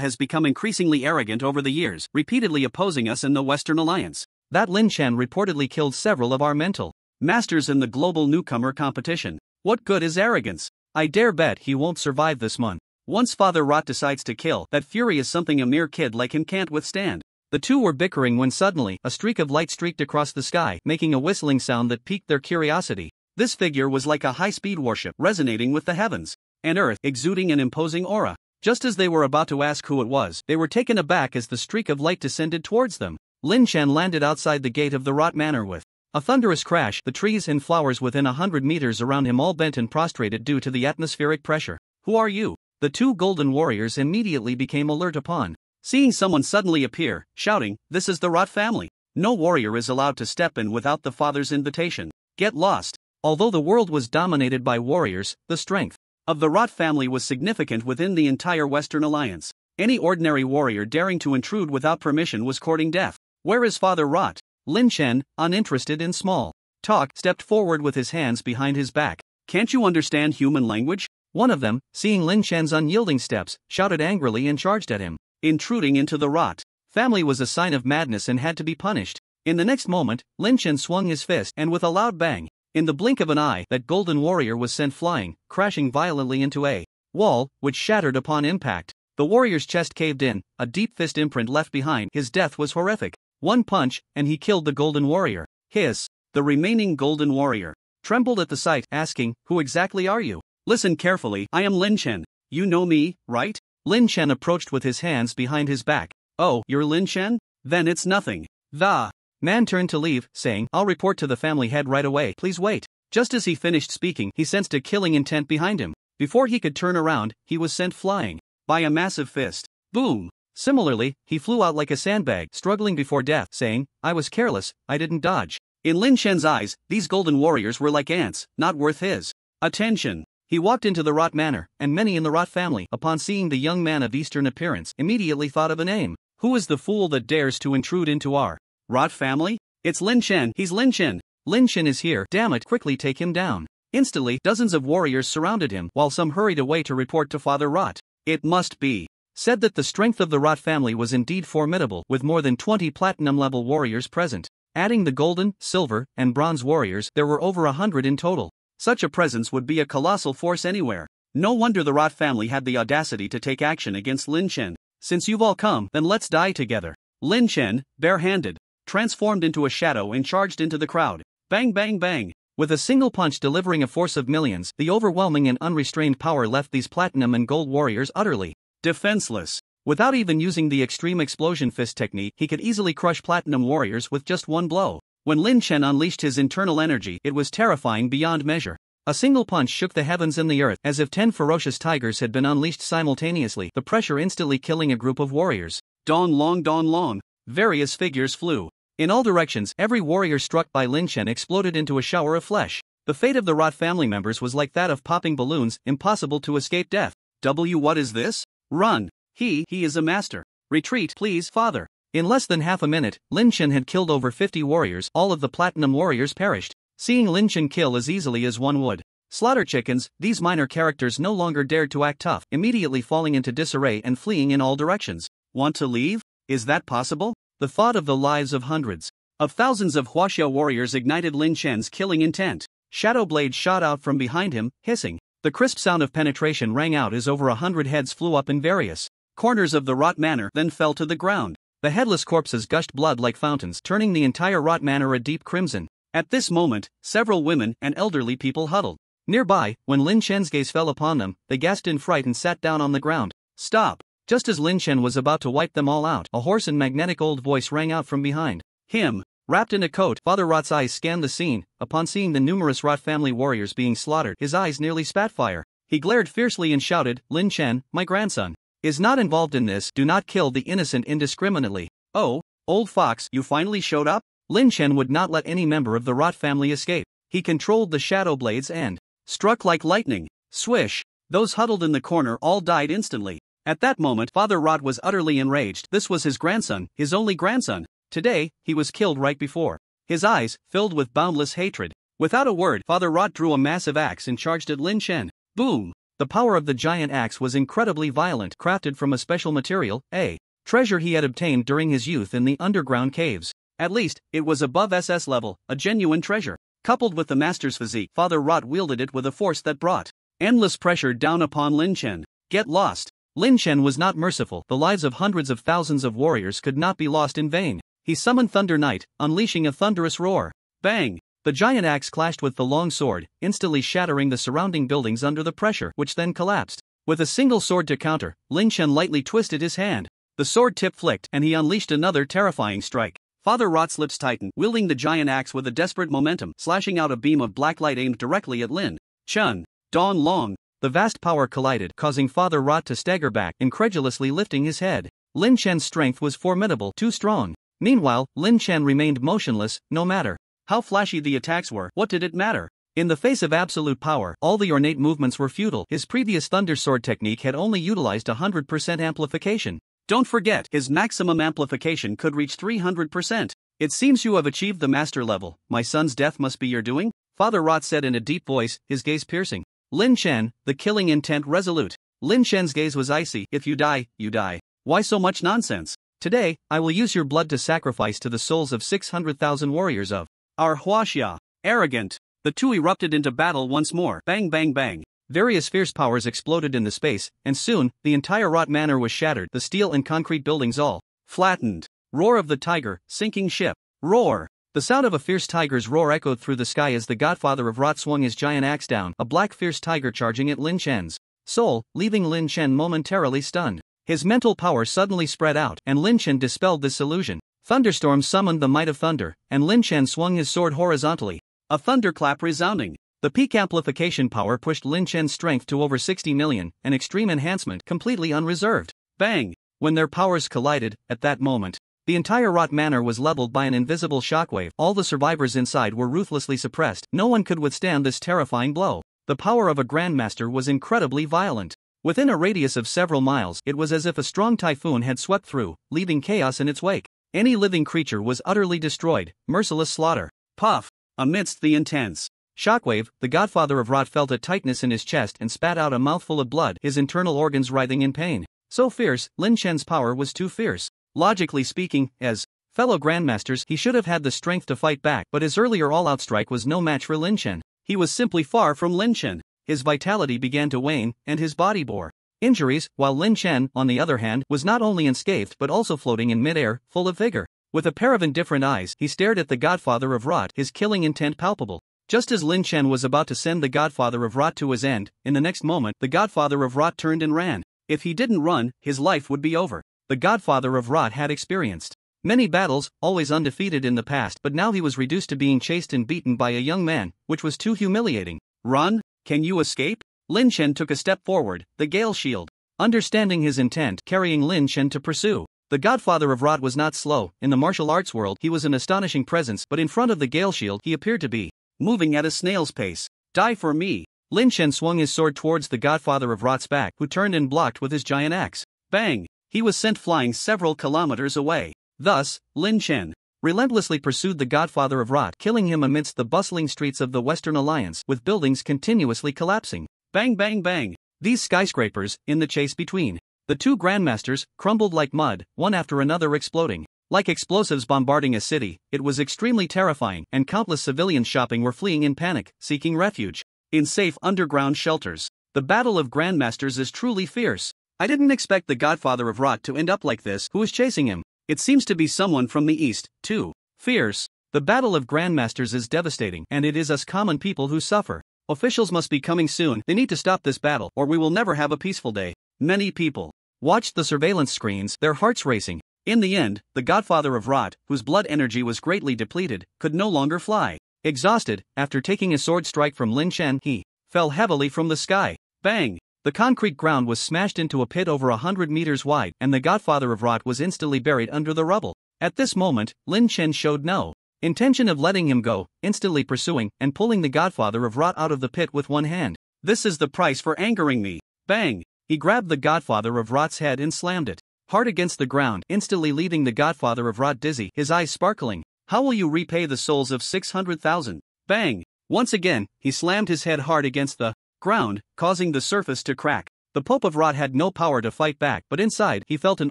has become increasingly arrogant over the years, repeatedly opposing us in the Western Alliance. That Lin Chen reportedly killed several of our mental masters in the global newcomer competition. What good is arrogance? I dare bet he won't survive this month. Once Father Rot decides to kill, that fury is something a mere kid like him can't withstand. The two were bickering when suddenly, a streak of light streaked across the sky, making a whistling sound that piqued their curiosity. This figure was like a high-speed warship, resonating with the heavens and earth, exuding an imposing aura. Just as they were about to ask who it was, they were taken aback as the streak of light descended towards them. Lin Chen landed outside the gate of the Rot Manor with a thunderous crash. The trees and flowers within 100 meters around him all bent and prostrated due to the atmospheric pressure. Who are you? The two golden warriors immediately became alert upon seeing someone suddenly appear, shouting, "This is the Rot family. No warrior is allowed to step in without the father's invitation. Get lost." Although the world was dominated by warriors, the strength of the Rot family was significant within the entire Western Alliance. Any ordinary warrior daring to intrude without permission was courting death. Where is Father Rot? Lin Chen, uninterested in small talk, stepped forward with his hands behind his back. Can't you understand human language? One of them, seeing Lin Chen's unyielding steps, shouted angrily and charged at him. Intruding into the Rot family was a sign of madness and had to be punished. In the next moment, Lin Chen swung his fist, and with a loud bang, in the blink of an eye, that golden warrior was sent flying, crashing violently into a wall, which shattered upon impact. The warrior's chest caved in, a deep fist imprint left behind. His death was horrific. One punch, and he killed the golden warrior. Hiss. The remaining golden warrior trembled at the sight, asking, "Who exactly are you?" "Listen carefully, I am Lin Chen. You know me, right?" Lin Chen approached with his hands behind his back. "Oh, you're Lin Chen? Then it's nothing." The man turned to leave, saying, "I'll report to the family head right away. Please wait." Just as he finished speaking, he sensed a killing intent behind him. Before he could turn around, he was sent flying by a massive fist. Boom! Similarly, he flew out like a sandbag, struggling before death, saying, "I was careless, I didn't dodge." In Lin Chen's eyes, these golden warriors were like ants, not worth his attention. He walked into the Rot Manor, and many in the Rot family, upon seeing the young man of Eastern appearance, immediately thought of a name. Who is the fool that dares to intrude into our Rot family? It's Lin Chen. He's Lin Chen. Lin Chen is here. Damn it, quickly take him down. Instantly, dozens of warriors surrounded him, while some hurried away to report to Father Rot. It must be said that the strength of the Rot family was indeed formidable, with more than 20 platinum-level warriors present. Adding the golden, silver, and bronze warriors, there were over 100 in total. Such a presence would be a colossal force anywhere. No wonder the Rot family had the audacity to take action against Lin Chen. Since you've all come, then let's die together. Lin Chen, barehanded, transformed into a shadow and charged into the crowd. Bang bang bang. With a single punch delivering a force of millions, the overwhelming and unrestrained power left these platinum and gold warriors utterly defenseless. Without even using the extreme explosion fist technique, he could easily crush platinum warriors with just one blow. When Lin Chen unleashed his internal energy, it was terrifying beyond measure. A single punch shook the heavens and the earth, as if 10 ferocious tigers had been unleashed simultaneously, the pressure instantly killing a group of warriors. Dawn long. Various figures flew in all directions. Every warrior struck by Lin Chen exploded into a shower of flesh. The fate of the Rot family members was like that of popping balloons, impossible to escape death. What is this? Run! He is a master. Retreat, please, father. In less than half a minute, Lin Chen had killed over 50 warriors. All of the platinum warriors perished. Seeing Lin Chen kill as easily as one would slaughter chickens, these minor characters no longer dared to act tough, immediately falling into disarray and fleeing in all directions. Want to leave? Is that possible? The thought of the lives of hundreds of thousands of Huaxia warriors ignited Lin Chen's killing intent. Shadow blades shot out from behind him, hissing. The crisp sound of penetration rang out as over 100 heads flew up in various corners of the Rot Manor, then fell to the ground. The headless corpses gushed blood like fountains, turning the entire Rot Manor a deep crimson. At this moment, several women and elderly people huddled nearby. When Lin Chen's gaze fell upon them, they gasped in fright and sat down on the ground. Stop! Just as Lin Chen was about to wipe them all out, a hoarse and magnetic old voice rang out from behind him. Wrapped in a coat, Father Rot's eyes scanned the scene. Upon seeing the numerous Rot family warriors being slaughtered, his eyes nearly spat fire. He glared fiercely and shouted, "Lin Chen, my grandson, is not involved in this. Do not kill the innocent indiscriminately." "Oh, old fox, you finally showed up?" Lin Chen would not let any member of the Rot family escape. He controlled the shadow blades and struck like lightning. Swish! Those huddled in the corner all died instantly. At that moment, Father Rot was utterly enraged. This was his grandson, his only grandson. Today, he was killed right before his eyes, filled with boundless hatred. Without a word, Father Rot drew a massive axe and charged at Lin Chen. Boom! The power of the giant axe was incredibly violent, crafted from a special material, a treasure he had obtained during his youth in the underground caves. At least, it was above SS level, a genuine treasure. Coupled with the master's physique, Father Rot wielded it with a force that brought endless pressure down upon Lin Chen. Get lost! Lin Chen was not merciful. The lives of hundreds of thousands of warriors could not be lost in vain. He summoned Thunder Knight, unleashing a thunderous roar. Bang! The giant axe clashed with the long sword, instantly shattering the surrounding buildings under the pressure, which then collapsed. With a single sword to counter, Lin Chen lightly twisted his hand. The sword tip flicked, and he unleashed another terrifying strike. Father Rot's lips tightened, wielding the giant axe with a desperate momentum, slashing out a beam of black light aimed directly at Lin Chen. Dawn Long. The vast power collided, causing Father Rot to stagger back, incredulously lifting his head. Lin Chen's strength was formidable, too strong. Meanwhile, Lin Chen remained motionless. No matter how flashy the attacks were, what did it matter? In the face of absolute power, all the ornate movements were futile. His previous Thunder Sword technique had only utilized 100% amplification. Don't forget, his maximum amplification could reach 300%. It seems you have achieved the master level. My son's death must be your doing? Father Rot said in a deep voice, his gaze piercing. Lin Chen, the killing intent resolute. Lin Chen's gaze was icy. If you die, you die. Why so much nonsense? Today, I will use your blood to sacrifice to the souls of 600,000 warriors of our Huaxia. Arrogant. The two erupted into battle once more. Bang bang bang. Various fierce powers exploded in the space, and soon, the entire Rot Manor was shattered. The steel and concrete buildings all flattened. Roar of the tiger, sinking ship. Roar. The sound of a fierce tiger's roar echoed through the sky as the godfather of Rot swung his giant axe down, a black fierce tiger charging at Lin Chen's soul, leaving Lin Chen momentarily stunned. His mental power suddenly spread out, and Lin Chen dispelled this illusion. Thunderstorm summoned the might of thunder, and Lin Chen swung his sword horizontally. A thunderclap resounding. The peak amplification power pushed Lin Chen's strength to over 60 million, an extreme enhancement, completely unreserved. Bang! When their powers collided, at that moment, the entire Rot Manor was leveled by an invisible shockwave. All the survivors inside were ruthlessly suppressed. No one could withstand this terrifying blow. The power of a grandmaster was incredibly violent. Within a radius of several miles, it was as if a strong typhoon had swept through, leaving chaos in its wake. Any living creature was utterly destroyed. Merciless slaughter. Puff! Amidst the intense shockwave, the godfather of Rot felt a tightness in his chest and spat out a mouthful of blood, his internal organs writhing in pain. So fierce, Lin Chen's power was too fierce. Logically speaking, as fellow grandmasters, he should have had the strength to fight back, but his earlier all-out strike was no match for Lin Chen. He was simply far from Lin Chen. His vitality began to wane, and his body bore injuries, while Lin Chen, on the other hand, was not only unscathed but also floating in midair, full of vigor. With a pair of indifferent eyes, he stared at the godfather of Rot, his killing intent palpable. Just as Lin Chen was about to send the godfather of Rot to his end, in the next moment, the godfather of Rot turned and ran. If he didn't run, his life would be over. The godfather of Rot had experienced many battles, always undefeated in the past, but now he was reduced to being chased and beaten by a young man, which was too humiliating. Run? Can you escape? Lin Chen took a step forward, the Gale Shield. Understanding his intent, carrying Lin Chen to pursue. The godfather of Rot was not slow. In the martial arts world, he was an astonishing presence, but in front of the Gale Shield, he appeared to be moving at a snail's pace. Die for me. Lin Chen swung his sword towards the godfather of Rot's back, who turned and blocked with his giant axe. Bang! He was sent flying several kilometers away. Thus, Lin Chen relentlessly pursued the godfather of Rot, killing him amidst the bustling streets of the Western Alliance, with buildings continuously collapsing. Bang bang bang! These skyscrapers, in the chase between the two grandmasters, crumbled like mud, one after another exploding. Like explosives bombarding a city, it was extremely terrifying, and countless civilians shopping were fleeing in panic, seeking refuge in safe underground shelters. The battle of grandmasters is truly fierce. I didn't expect the godfather of Rot to end up like this. Who is chasing him? It seems to be someone from the east, too. Fierce. The battle of grandmasters is devastating, and it is us common people who suffer. Officials must be coming soon. They need to stop this battle, or we will never have a peaceful day. Many people watched the surveillance screens, their hearts racing. In the end, the godfather of Rot, whose blood energy was greatly depleted, could no longer fly. Exhausted, after taking a sword strike from Lin Chen, he fell heavily from the sky. Bang! The concrete ground was smashed into a pit over 100 meters wide, and the godfather of Rot was instantly buried under the rubble. At this moment, Lin Chen showed no intention of letting him go, instantly pursuing and pulling the godfather of Rot out of the pit with one hand. This is the price for angering me. Bang! He grabbed the godfather of Rot's head and slammed it hard against the ground, instantly leaving the godfather of Rot dizzy, his eyes sparkling. How will you repay the souls of 600,000? Bang! Once again, he slammed his head hard against the ground, causing the surface to crack. The Pope of Rot had no power to fight back, but inside, he felt an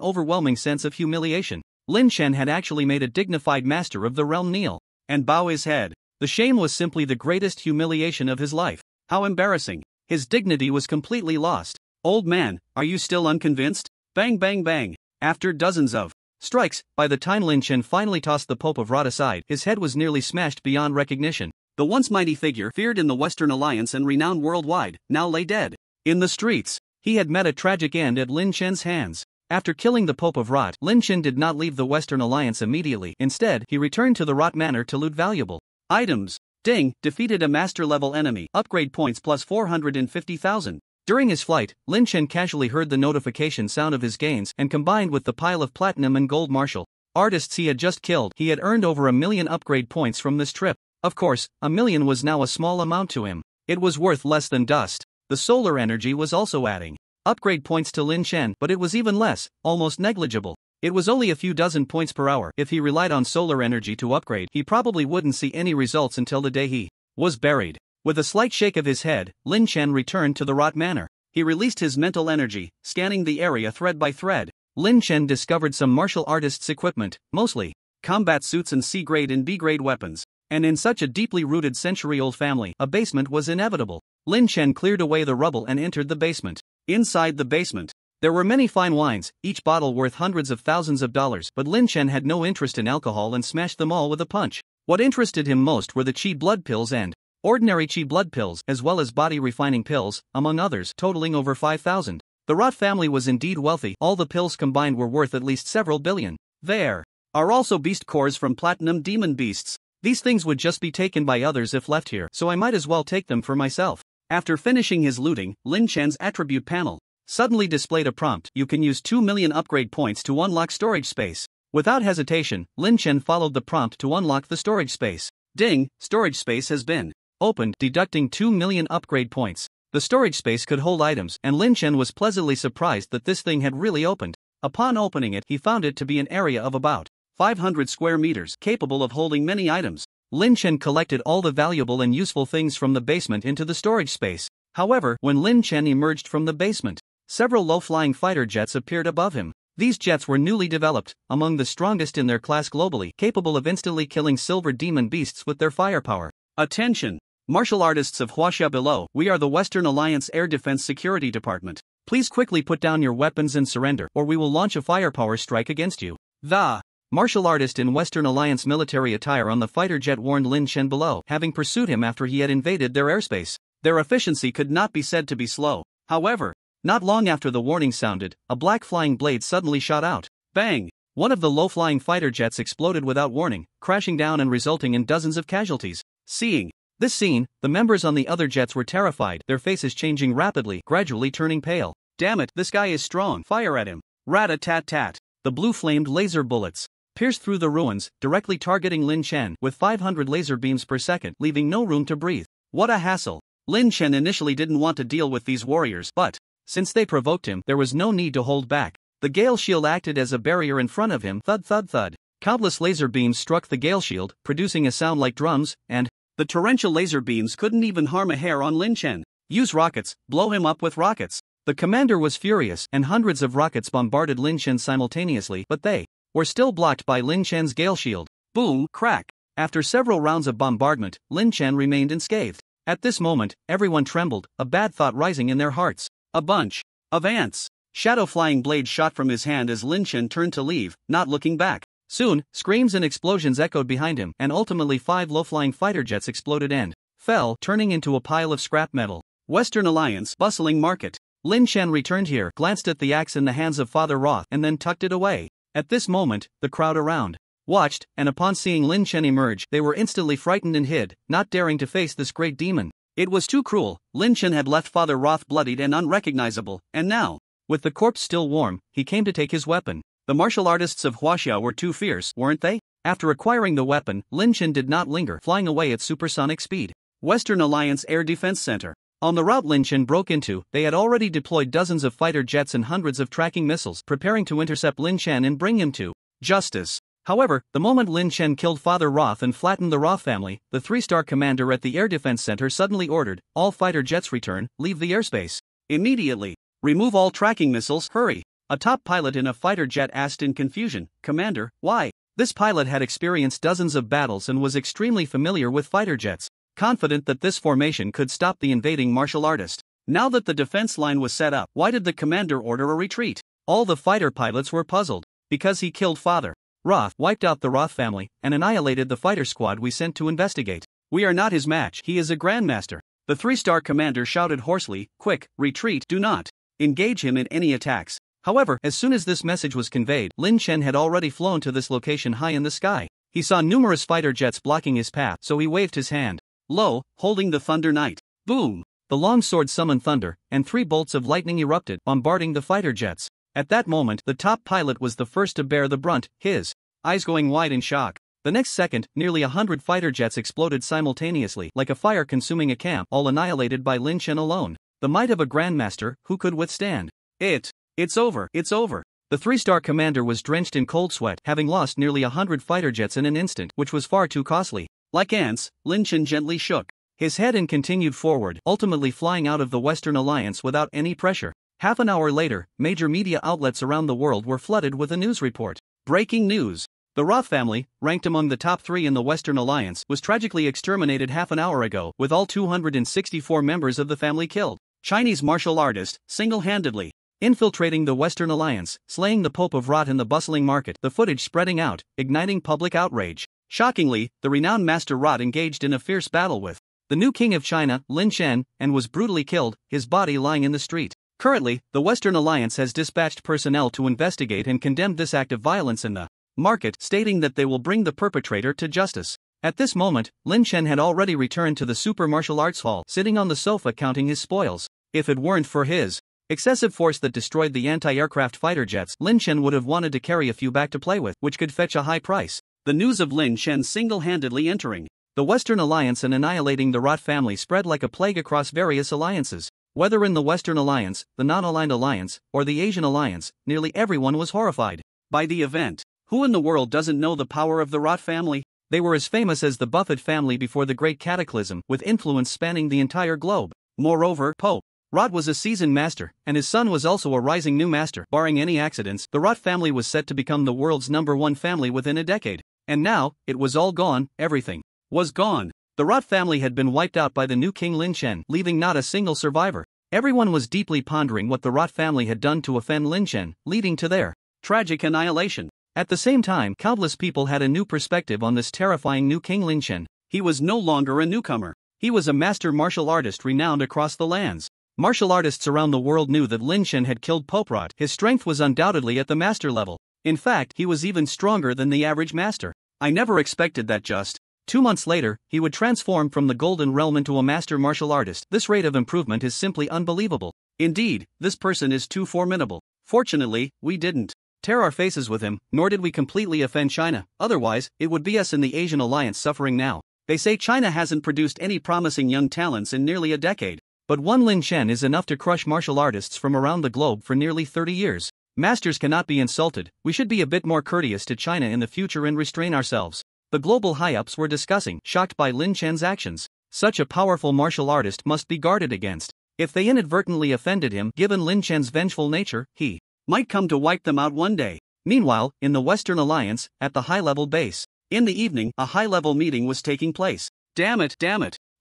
overwhelming sense of humiliation. Lin Chen had actually made a dignified master of the realm kneel and bow his head. The shame was simply the greatest humiliation of his life. How embarrassing. His dignity was completely lost. Old man, are you still unconvinced? Bang bang bang. After dozens of strikes, by the time Lin Chen finally tossed the Pope of Rot aside, his head was nearly smashed beyond recognition. The once mighty figure, feared in the Western Alliance and renowned worldwide, now lay dead in the streets. He had met a tragic end at Lin Chen's hands. After killing the Pope of Rot, Lin Chen did not leave the Western Alliance immediately. Instead, he returned to the Rot Manor to loot valuable items. Ding, defeated a master-level enemy, upgrade points plus 450,000. During his flight, Lin Chen casually heard the notification sound of his gains, and combined with the pile of platinum and gold martial artists he had just killed, he had earned over 1 million upgrade points from this trip. Of course, 1 million was now a small amount to him. It was worth less than dust. The solar energy was also adding upgrade points to Lin Chen, but it was even less, almost negligible. It was only a few dozen points per hour. If he relied on solar energy to upgrade, he probably wouldn't see any results until the day he was buried. With a slight shake of his head, Lin Chen returned to the Rot Manor. He released his mental energy, scanning the area thread by thread. Lin Chen discovered some martial artists' equipment, mostly combat suits and C-grade and B-grade weapons. And in such a deeply rooted century-old family, a basement was inevitable. Lin Chen cleared away the rubble and entered the basement. Inside the basement, there were many fine wines, each bottle worth hundreds of thousands of dollars, but Lin Chen had no interest in alcohol and smashed them all with a punch. What interested him most were the qi blood pills and ordinary qi blood pills, as well as body-refining pills, among others, totaling over 5,000. The Rot family was indeed wealthy. All the pills combined were worth at least several billion. There are also beast cores from platinum demon beasts. These things would just be taken by others if left here, so I might as well take them for myself. After finishing his looting, Lin Chen's attribute panel suddenly displayed a prompt. You can use 2 million upgrade points to unlock storage space. Without hesitation, Lin Chen followed the prompt to unlock the storage space. Ding, storage space has been opened, deducting 2 million upgrade points. The storage space could hold items, and Lin Chen was pleasantly surprised that this thing had really opened. Upon opening it, he found it to be an area of about 500 square meters, capable of holding many items. Lin Chen collected all the valuable and useful things from the basement into the storage space. However, when Lin Chen emerged from the basement, several low-flying fighter jets appeared above him. These jets were newly developed, among the strongest in their class globally, capable of instantly killing silver demon beasts with their firepower. Attention! Martial artists of Huaxia below, we are the Western Alliance Air Defense Security Department. Please quickly put down your weapons and surrender, or we will launch a firepower strike against you. The martial artist in Western Alliance military attire on the fighter jet warned Lin Chen below, having pursued him after he had invaded their airspace. Their efficiency could not be said to be slow. However, not long after the warning sounded, a black flying blade suddenly shot out. Bang! One of the low-flying fighter jets exploded without warning, crashing down and resulting in dozens of casualties. Seeing this scene, the members on the other jets were terrified, their faces changing rapidly, gradually turning pale. Damn it, this guy is strong. Fire at him. Rat-a-tat-tat. The blue-flamed laser bullets pierced through the ruins, directly targeting Lin Chen with 500 laser beams per second, leaving no room to breathe. What a hassle. Lin Chen initially didn't want to deal with these warriors, but since they provoked him, there was no need to hold back. The Gale Shield acted as a barrier in front of him. Thud thud thud. Countless laser beams struck the Gale Shield, producing a sound like drums, and the torrential laser beams couldn't even harm a hair on Lin Chen. Use rockets, blow him up with rockets. The commander was furious, and hundreds of rockets bombarded Lin Chen simultaneously, but they were still blocked by Lin Chen's Gale Shield. Boom, crack. After several rounds of bombardment, Lin Chen remained unscathed. At this moment, everyone trembled, a bad thought rising in their hearts. A bunch of ants. Shadow-flying blades shot from his hand as Lin Chen turned to leave, not looking back. Soon, screams and explosions echoed behind him, and ultimately 5 low-flying fighter jets exploded and fell, turning into a pile of scrap metal. Western Alliance bustling market. Lin Chen returned here, glanced at the axe in the hands of Father Roth, and then tucked it away. At this moment, the crowd around watched, and upon seeing Lin Chen emerge, they were instantly frightened and hid, not daring to face this great demon. It was too cruel. Lin Chen had left Father Roth bloodied and unrecognizable, and now, with the corpse still warm, he came to take his weapon. The martial artists of Huaxia were too fierce, weren't they? After acquiring the weapon, Lin Chen did not linger, flying away at supersonic speed. Western Alliance Air Defense Center. On the route Lin Chen broke into, they had already deployed dozens of fighter jets and hundreds of tracking missiles, preparing to intercept Lin Chen and bring him to justice. However, the moment Lin Chen killed Father Roth and flattened the Roth family, the three-star commander at the Air Defense Center suddenly ordered, all fighter jets return, leave the airspace immediately. Remove all tracking missiles, hurry. A top pilot in a fighter jet asked in confusion, Commander, why? This pilot had experienced dozens of battles and was extremely familiar with fighter jets, confident that this formation could stop the invading martial artist. Now that the defense line was set up, why did the commander order a retreat? All the fighter pilots were puzzled. Because he killed Father Roth, wiped out the Roth family, and annihilated the fighter squad we sent to investigate. We are not his match. He is a grandmaster. The three-star commander shouted hoarsely, quick, retreat, do not engage him in any attacks. However, as soon as this message was conveyed, Lin Chen had already flown to this location high in the sky. He saw numerous fighter jets blocking his path, so he waved his hand low, holding the Thunder Knight. Boom! The long sword summoned thunder, and 3 bolts of lightning erupted, bombarding the fighter jets. At that moment, the top pilot was the first to bear the brunt, his eyes going wide in shock. The next second, nearly 100 fighter jets exploded simultaneously, like a fire consuming a camp, all annihilated by Lin Chen alone. The might of a grandmaster, who could withstand it? It's over, it's over. The three-star commander was drenched in cold sweat, having lost nearly 100 fighter jets in an instant, which was far too costly. Like ants, Lin Chen gently shook his head and continued forward, ultimately flying out of the Western Alliance without any pressure. Half an hour later, major media outlets around the world were flooded with a news report. Breaking news. The Roth family, ranked among the top 3 in the Western Alliance, was tragically exterminated half an hour ago, with all 264 members of the family killed. Chinese martial artist, single-handedly infiltrating the Western Alliance, slaying the Pope of Rot in the bustling market, the footage spreading out, igniting public outrage. Shockingly, the renowned Master Rot engaged in a fierce battle with the new king of China, Lin Chen, and was brutally killed, his body lying in the street. Currently, the Western Alliance has dispatched personnel to investigate and condemn this act of violence in the market, stating that they will bring the perpetrator to justice. At this moment, Lin Chen had already returned to the Super Martial Arts Hall, sitting on the sofa counting his spoils. If it weren't for his excessive force that destroyed the anti-aircraft fighter jets, Lin Chen would have wanted to carry a few back to play with, which could fetch a high price. The news of Lin Chen single-handedly entering the Western Alliance and annihilating the Rot family spread like a plague across various alliances. Whether in the Western Alliance, the non-aligned alliance, or the Asian Alliance, nearly everyone was horrified by the event. Who in the world doesn't know the power of the Rot family? They were as famous as the Buffett family before the Great Cataclysm, with influence spanning the entire globe. Moreover, Pope Rot was a seasoned master, and his son was also a rising new master. Barring any accidents, the Rot family was set to become the world's #1 family within a decade. And now, it was all gone, everything was gone. The Rot family had been wiped out by the new king Lin Chen, leaving not a single survivor. Everyone was deeply pondering what the Rot family had done to offend Lin Chen, leading to their tragic annihilation. At the same time, countless people had a new perspective on this terrifying new king Lin Chen. He was no longer a newcomer. He was a master martial artist renowned across the lands. Martial artists around the world knew that Lin Chen had killed Pope Rot. His strength was undoubtedly at the master level. In fact, he was even stronger than the average master. I never expected that just 2 months later, he would transform from the Golden Realm into a master martial artist. This rate of improvement is simply unbelievable. Indeed, this person is too formidable. Fortunately, we didn't tear our faces with him, nor did we completely offend China. Otherwise, it would be us in the Asian Alliance suffering now. They say China hasn't produced any promising young talents in nearly a decade. But one Lin Chen is enough to crush martial artists from around the globe for nearly 30 years. Masters cannot be insulted. We should be a bit more courteous to China in the future and restrain ourselves. The global high-ups were discussing, shocked by Lin Chen's actions. Such a powerful martial artist must be guarded against. If they inadvertently offended him, given Lin Chen's vengeful nature, he might come to wipe them out one day. Meanwhile, in the Western Alliance, at the high-level base, in the evening, a high-level meeting was taking place. Damn it.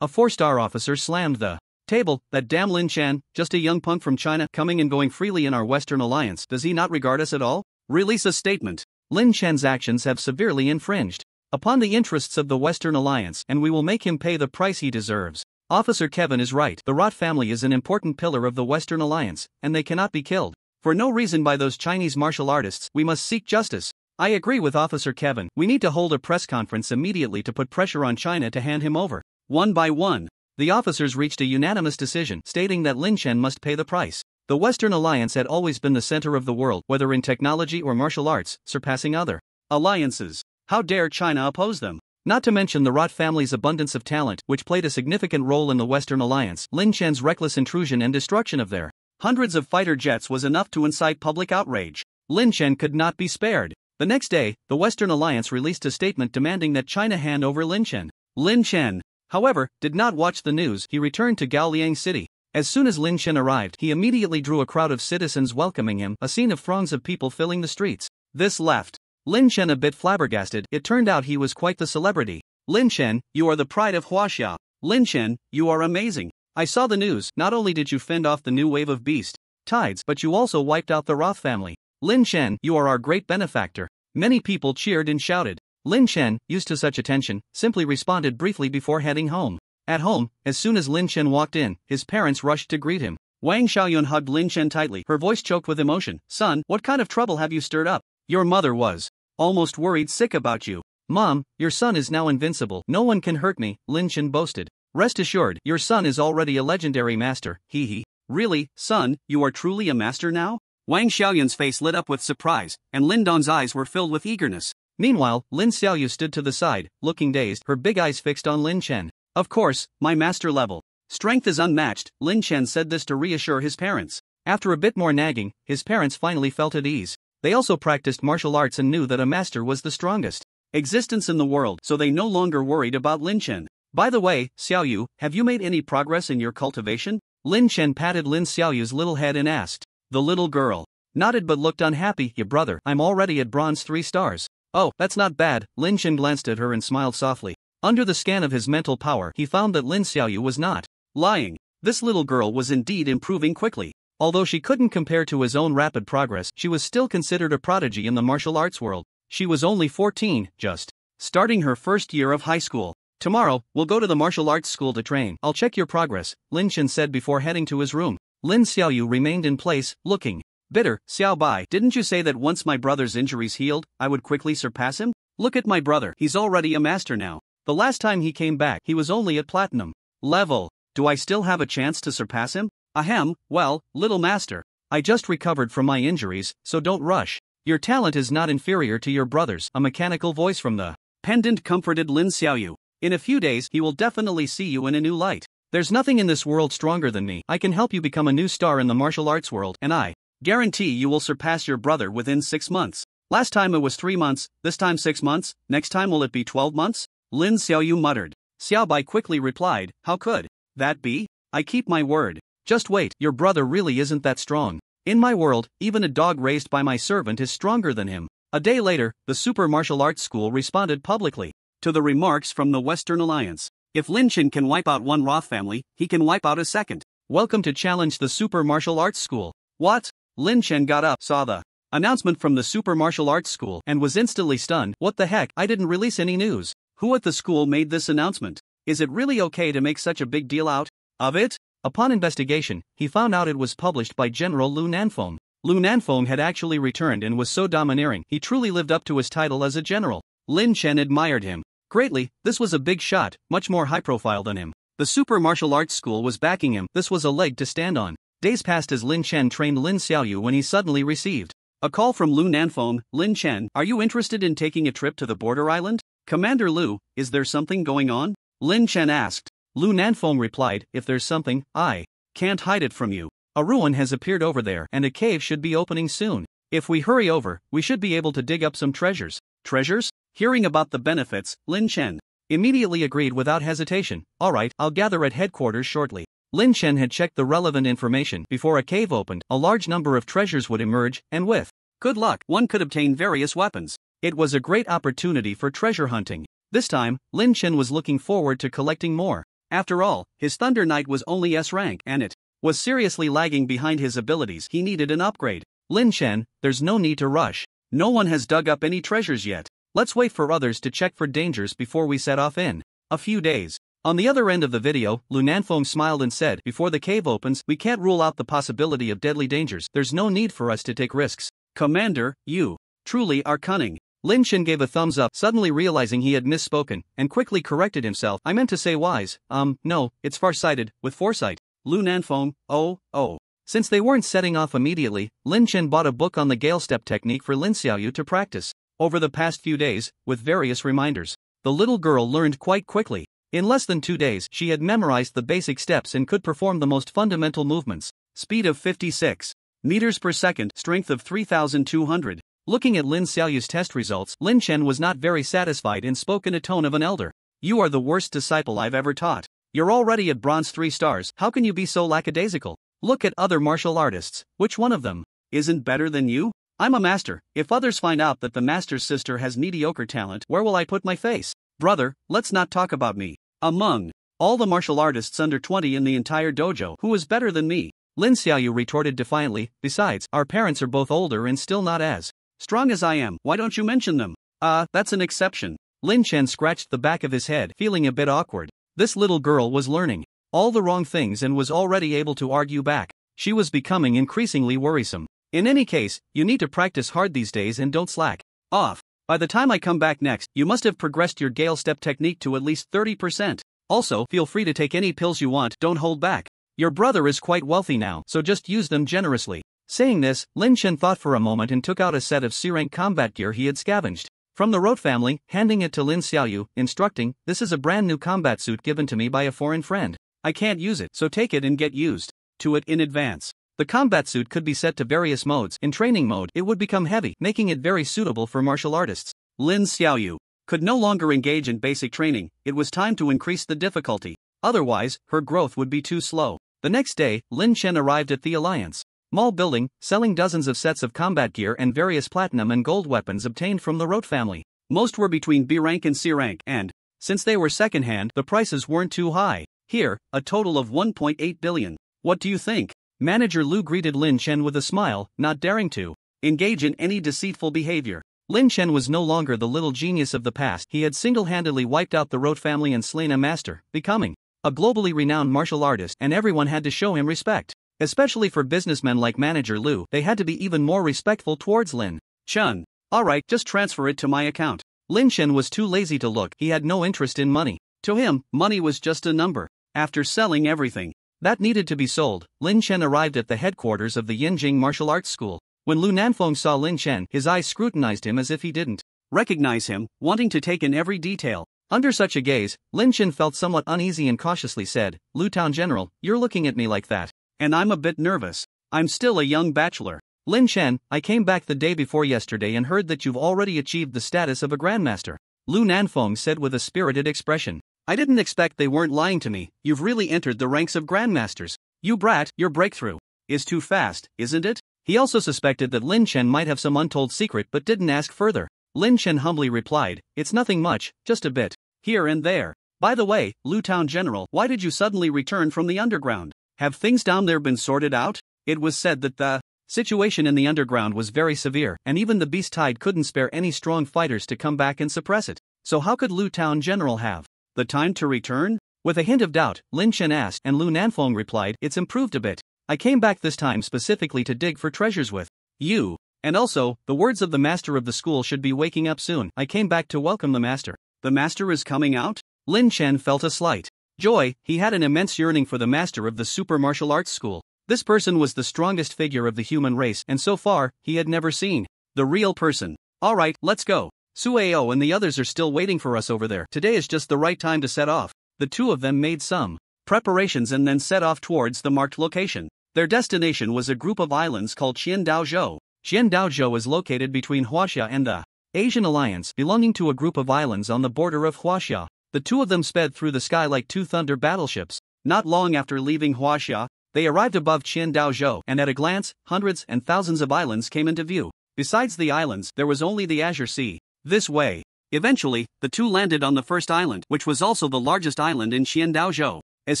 A 4-star officer slammed the table. That damn Lin Chen, just a young punk from China, coming and going freely in our Western Alliance. Does he not regard us at all? Release a statement. Lin Chen's actions have severely infringed upon the interests of the Western Alliance, and we will make him pay the price he deserves. Officer Kevin is right. The Rot family is an important pillar of the Western Alliance, and they cannot be killed for no reason by those Chinese martial artists. We must seek justice. I agree with Officer Kevin. We need to hold a press conference immediately to put pressure on China to hand him over. One by one, the officers reached a unanimous decision stating that Lin Chen must pay the price. The Western Alliance had always been the center of the world, whether in technology or martial arts, surpassing other alliances. How dare China oppose them? Not to mention the Rot family's abundance of talent, which played a significant role in the Western Alliance. Lin Chen's reckless intrusion and destruction of their hundreds of fighter jets was enough to incite public outrage. Lin Chen could not be spared. The next day, the Western Alliance released a statement demanding that China hand over Lin Chen. Lin Chen, however, did not watch the news. He returned to Gaoliang City. As soon as Lin Chen arrived, he immediately drew a crowd of citizens welcoming him, a scene of throngs of people filling the streets. This left Lin Chen a bit flabbergasted. It turned out he was quite the celebrity. Lin Chen, you are the pride of Huaxia. Lin Chen, you are amazing. I saw the news. Not only did you fend off the new wave of beast tides, but you also wiped out the Roth family. Lin Chen, you are our great benefactor. Many people cheered and shouted. Lin Chen, used to such attention, simply responded briefly before heading home. At home, as soon as Lin Chen walked in, his parents rushed to greet him. Wang Xiaoyun hugged Lin Chen tightly, her voice choked with emotion. Son, what kind of trouble have you stirred up? Your mother was almost worried sick about you. Mom, your son is now invincible. No one can hurt me, Lin Chen boasted. Rest assured, your son is already a legendary master. Hee. Really, son, you are truly a master now? Wang Xiaoyun's face lit up with surprise, and Lin Dong's eyes were filled with eagerness. Meanwhile, Lin Xiaoyu stood to the side, looking dazed, her big eyes fixed on Lin Chen. Of course, my master level strength is unmatched. Lin Chen said this to reassure his parents. After a bit more nagging, his parents finally felt at ease. They also practiced martial arts and knew that a master was the strongest existence in the world, so they no longer worried about Lin Chen. By the way, Xiaoyu, have you made any progress in your cultivation? Lin Chen patted Lin Xiaoyu's little head and asked. The little girl nodded but looked unhappy. Yeah, brother, I'm already at bronze 3 stars. Oh, that's not bad. Lin Chen glanced at her and smiled softly. Under the scan of his mental power, he found that Lin Xiaoyu was not lying. This little girl was indeed improving quickly. Although she couldn't compare to his own rapid progress, she was still considered a prodigy in the martial arts world. She was only 14, just starting her first year of high school. Tomorrow, we'll go to the martial arts school to train. I'll check your progress, Lin Chen said before heading to his room. Lin Xiaoyu remained in place, looking bitter. Xiao Bai, didn't you say that once my brother's injuries healed, I would quickly surpass him? Look at my brother, he's already a master now. The last time he came back, he was only at platinum level. Do I still have a chance to surpass him? Ahem, well, little master, I just recovered from my injuries, so don't rush. Your talent is not inferior to your brother's. A mechanical voice from the pendant comforted Lin Xiaoyu. In a few days, he will definitely see you in a new light. There's nothing in this world stronger than me. I can help you become a new star in the martial arts world, and I guarantee you will surpass your brother within 6 months. Last time it was 3 months, this time 6 months, next time will it be 12 months? Lin Xiaoyu muttered. Xiao Bai quickly replied, how could that be? I keep my word. Just wait, your brother really isn't that strong. In my world, even a dog raised by my servant is stronger than him. A day later, the Super Martial Arts School responded publicly to the remarks from the Western Alliance. If Lin Chen can wipe out one Roth family, he can wipe out a second. Welcome to challenge the Super Martial Arts School. What? Lin Chen got up, saw the announcement from the Super Martial Arts School, and was instantly stunned. What the heck? I didn't release any news. Who at the school made this announcement? Is it really okay to make such a big deal out of it? Upon investigation, he found out it was published by General Lu Nanfeng. Lu Nanfeng had actually returned and was so domineering, he truly lived up to his title as a general. Lin Chen admired him greatly. This was a big shot, much more high profile than him. The Super Martial Arts School was backing him. This was a leg to stand on. Days passed as Lin Chen trained Lin Xiaoyu when he suddenly received a call from Lu Nanfeng. Lin Chen, are you interested in taking a trip to the border island? Commander Lu, is there something going on? Lin Chen asked. Lu Nanfeng replied, if there's something, I can't hide it from you. A ruin has appeared over there and a cave should be opening soon. If we hurry over, we should be able to dig up some treasures. Treasures? Hearing about the benefits, Lin Chen immediately agreed without hesitation. Alright, I'll gather at headquarters shortly. Lin Chen had checked the relevant information. Before a cave opened, a large number of treasures would emerge, and with good luck, one could obtain various weapons. It was a great opportunity for treasure hunting. This time, Lin Chen was looking forward to collecting more. After all, his Thunder Knight was only S rank, and it was seriously lagging behind his abilities. He needed an upgrade. Lin Chen, there's no need to rush. No one has dug up any treasures yet. Let's wait for others to check for dangers before we set off in a few days. On the other end of the video, Lu Nanfeng smiled and said, "Before the cave opens, we can't rule out the possibility of deadly dangers. There's no need for us to take risks. Commander, you truly are cunning." Lin Chen gave a thumbs up, suddenly realizing he had misspoken, and quickly corrected himself. "I meant to say wise. No, it's farsighted, with foresight." Lu Nanfeng, oh. Since they weren't setting off immediately, Lin Chen bought a book on the Gale Step technique for Lin Xiaoyu to practice. Over the past few days, with various reminders, the little girl learned quite quickly. In less than 2 days, she had memorized the basic steps and could perform the most fundamental movements. Speed of 56 meters per second, strength of 3,200. Looking at Lin Xiaoyu's test results, Lin Chen was not very satisfied and spoke in a tone of an elder. "You are the worst disciple I've ever taught. You're already at bronze 3 stars, how can you be so lackadaisical? Look at other martial artists, which one of them isn't better than you? I'm a master. If others find out that the master's sister has mediocre talent, where will I put my face? Brother, let's not talk about me. Among all the martial artists under 20 in the entire dojo, who is better than me?" Lin Xiaoyu retorted defiantly. "Besides, our parents are both older and still not as strong as I am. Why don't you mention them?" That's an exception." Lin Chen scratched the back of his head, feeling a bit awkward. This little girl was learning all the wrong things and was already able to argue back. She was becoming increasingly worrisome. "In any case, you need to practice hard these days and don't slack off. By the time I come back next, you must have progressed your Gale Step technique to at least 30%. Also, feel free to take any pills you want, don't hold back. Your brother is quite wealthy now, so just use them generously." Saying this, Lin Chen thought for a moment and took out a set of C-rank combat gear he had scavenged from the rote family, handing it to Lin Xiaoyu, instructing, "This is a brand new combat suit given to me by a foreign friend. I can't use it, so take it and get used to it in advance." The combat suit could be set to various modes. In training mode, it would become heavy, making it very suitable for martial artists. Lin Xiaoyu could no longer engage in basic training. It was time to increase the difficulty. Otherwise, her growth would be too slow. The next day, Lin Chen arrived at the Alliance Mall building, selling dozens of sets of combat gear and various platinum and gold weapons obtained from the Rote family. Most were between B rank and C rank, and since they were second-hand, the prices weren't too high. Here, a total of 1.8 billion. "What do you think?" Manager Lu greeted Lin Chen with a smile, not daring to engage in any deceitful behavior. Lin Chen was no longer the little genius of the past. He had single-handedly wiped out the Rote family and slain a master, becoming a globally renowned martial artist, and everyone had to show him respect. Especially for businessmen like Manager Lu, they had to be even more respectful towards Lin Chen. "Alright, just transfer it to my account." Lin Chen was too lazy to look. He had no interest in money. To him, money was just a number. After selling everything that needed to be sold, Lin Chen arrived at the headquarters of the Yinjing Martial Arts School. When Lu Nanfeng saw Lin Chen, his eyes scrutinized him as if he didn't recognize him, wanting to take in every detail. Under such a gaze, Lin Chen felt somewhat uneasy and cautiously said, "Lu Town General, you're looking at me like that. And I'm a bit nervous. I'm still a young bachelor." "Lin Chen, I came back the day before yesterday and heard that you've already achieved the status of a grandmaster," Lu Nanfeng said with a spirited expression. "I didn't expect they weren't lying to me. You've really entered the ranks of grandmasters. You brat, your breakthrough is too fast, isn't it?" He also suspected that Lin Chen might have some untold secret but didn't ask further. Lin Chen humbly replied, "It's nothing much, just a bit here and there. By the way, Lu Town General, why did you suddenly return from the underground? Have things down there been sorted out?" It was said that the situation in the underground was very severe, and even the Beast Tide couldn't spare any strong fighters to come back and suppress it. So how could Lu Town General have the time to return? With a hint of doubt, Lin Chen asked, and Lu Nanfeng replied, "It's improved a bit. I came back this time specifically to dig for treasures with you. And also, the words of the master of the school should be waking up soon. I came back to welcome the master." "The master is coming out?" Lin Chen felt a slight joy. He had an immense yearning for the master of the super martial arts school. This person was the strongest figure of the human race, and so far, he had never seen the real person. "Alright, let's go. Sueo and the others are still waiting for us over there. Today is just the right time to set off." The two of them made some preparations and then set off towards the marked location. Their destination was a group of islands called Qiandaozhou. Qiandaozhou is located between Huaxia and the Asian Alliance, belonging to a group of islands on the border of Huaxia. The two of them sped through the sky like two thunder battleships. Not long after leaving Huaxia, they arrived above Qiandaozhou, and at a glance, hundreds and thousands of islands came into view. Besides the islands, there was only the Azure Sea. This way. Eventually, the two landed on the first island, which was also the largest island in Qiandaozhou. As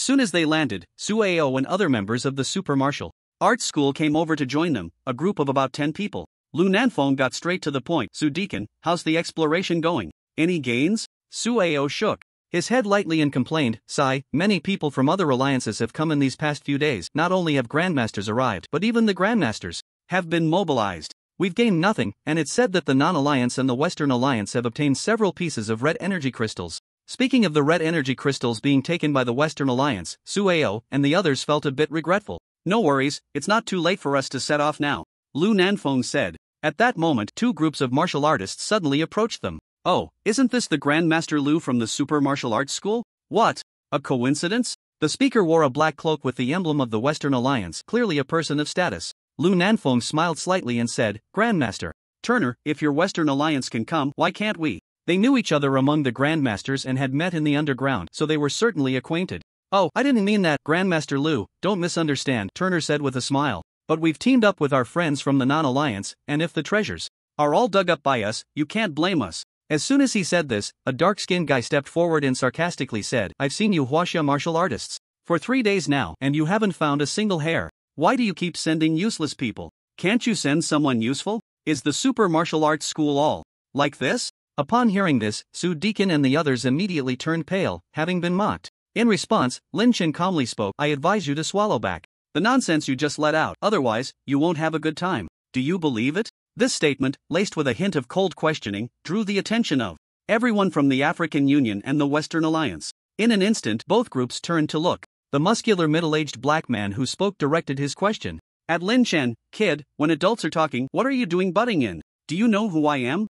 soon as they landed, Sueo and other members of the Super Martial Arts School came over to join them, a group of about 10 people. Lu Nanfeng got straight to the point. "Su Deacon, how's the exploration going? Any gains?" Sueo shook his head lightly and complained, sigh, many people from other alliances have come in these past few days. Not only have grandmasters arrived, but even the grandmasters have been mobilized. We've gained nothing, and it's said that the non-alliance and the Western Alliance have obtained several pieces of red energy crystals. Speaking of the red energy crystals being taken by the Western Alliance, Sueo and the others felt a bit regretful. No worries, it's not too late for us to set off now, Lu Nanfeng said. At that moment, two groups of martial artists suddenly approached them. Oh, isn't this the Grandmaster Lu from the Super Martial Arts School? What? A coincidence? The speaker wore a black cloak with the emblem of the Western Alliance, clearly a person of status. Lu Nanfeng smiled slightly and said, Grandmaster Turner, if your Western Alliance can come, why can't we? They knew each other among the Grandmasters and had met in the underground, so they were certainly acquainted. Oh, I didn't mean that, Grandmaster Lu, don't misunderstand, Turner said with a smile. But we've teamed up with our friends from the non-alliance, and if the treasures are all dug up by us, you can't blame us. As soon as he said this, a dark-skinned guy stepped forward and sarcastically said, I've seen you Huaxia martial artists for 3 days now, and you haven't found a single hair. Why do you keep sending useless people? Can't you send someone useful? Is the Super Martial Arts School all like this? Upon hearing this, Su Deacon and the others immediately turned pale, having been mocked. In response, Lin Chen calmly spoke, I advise you to swallow back the nonsense you just let out, otherwise, you won't have a good time. Do you believe it? This statement, laced with a hint of cold questioning, drew the attention of everyone from the African Union and the Western Alliance. In an instant, both groups turned to look. The muscular middle-aged black man who spoke directed his question at Lin Chen. Kid, when adults are talking, what are you doing butting in? Do you know who I am?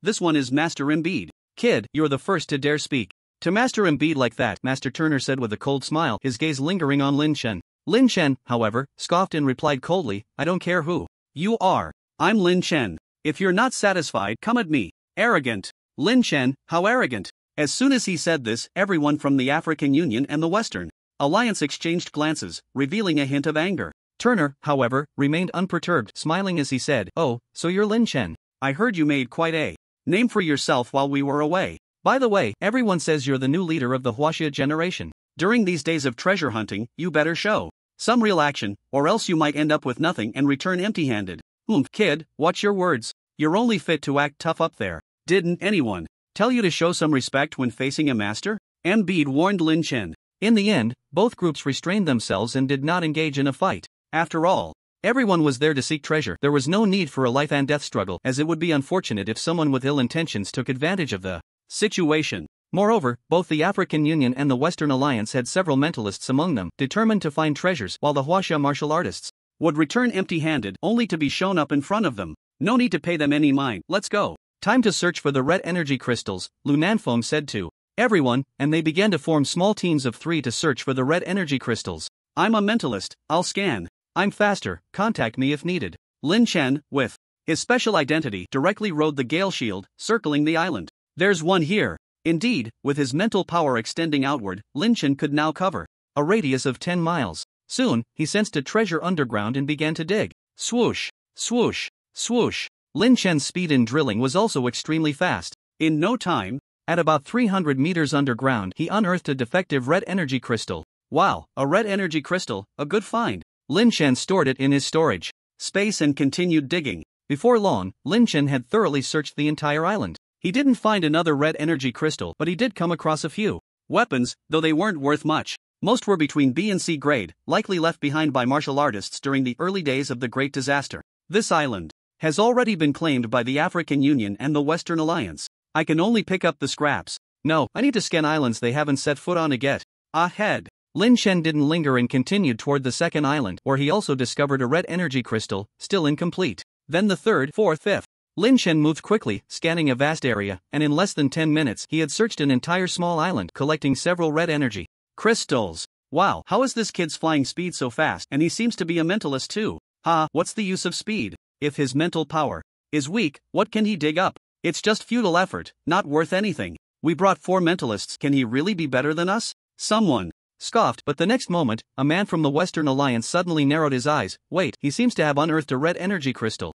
This one is Master Embiid. Kid, you're the first to dare speak to Master Embiid like that, Master Turner said with a cold smile, his gaze lingering on Lin Chen. Lin Chen, however, scoffed and replied coldly, I don't care who you are. I'm Lin Chen. If you're not satisfied, come at me. Arrogant. Lin Chen, how arrogant. As soon as he said this, everyone from the African Union and the Western Alliance exchanged glances, revealing a hint of anger. Turner, however, remained unperturbed, smiling as he said, Oh, so you're Lin Chen. I heard you made quite a name for yourself while we were away. By the way, everyone says you're the new leader of the Huaxia generation. During these days of treasure hunting, you better show some real action, or else you might end up with nothing and return empty-handed. Kid, watch your words. You're only fit to act tough up there. Didn't anyone tell you to show some respect when facing a master? Embiid warned Lin Chen. In the end, both groups restrained themselves and did not engage in a fight. After all, everyone was there to seek treasure. There was no need for a life and death struggle, as it would be unfortunate if someone with ill intentions took advantage of the situation. Moreover, both the African Union and the Western Alliance had several mentalists among them, determined to find treasures, while the Huaxia martial artists would return empty-handed, only to be shown up in front of them. No need to pay them any mind, let's go. Time to search for the red energy crystals, Lu Nanfeng said to everyone, and they began to form small teams of 3 to search for the red energy crystals. I'm a mentalist, I'll scan. I'm faster, contact me if needed. Lin Chen, with his special identity, directly rode the gale shield, circling the island. There's one here. Indeed, with his mental power extending outward, Lin Chen could now cover a radius of 10 miles. Soon, he sensed a treasure underground and began to dig. Swoosh, swoosh, swoosh. Lin Chen's speed in drilling was also extremely fast. In no time, at about 300 meters underground, he unearthed a defective red energy crystal. Wow, a red energy crystal, a good find. Lin Chen stored it in his storage space and continued digging. Before long, Lin Chen had thoroughly searched the entire island. He didn't find another red energy crystal, but he did come across a few weapons, though they weren't worth much. Most were between B and C grade, likely left behind by martial artists during the early days of the Great Disaster. This island has already been claimed by the African Union and the Western Alliance. I can only pick up the scraps. No, I need to scan islands they haven't set foot on yet. Ahead. Lin Chen didn't linger and continued toward the second island, where he also discovered a red energy crystal, still incomplete. Then the third, fourth, fifth. Lin Chen moved quickly, scanning a vast area, and in less than 10 minutes he had searched an entire small island, collecting several red energy crystals. Wow, how is this kid's flying speed so fast? And he seems to be a mentalist too. What's the use of speed? If his mental power is weak, what can he dig up? It's just futile effort, not worth anything. We brought 4 mentalists, can he really be better than us? Someone scoffed, but the next moment, a man from the Western Alliance suddenly narrowed his eyes. Wait, he seems to have unearthed a red energy crystal.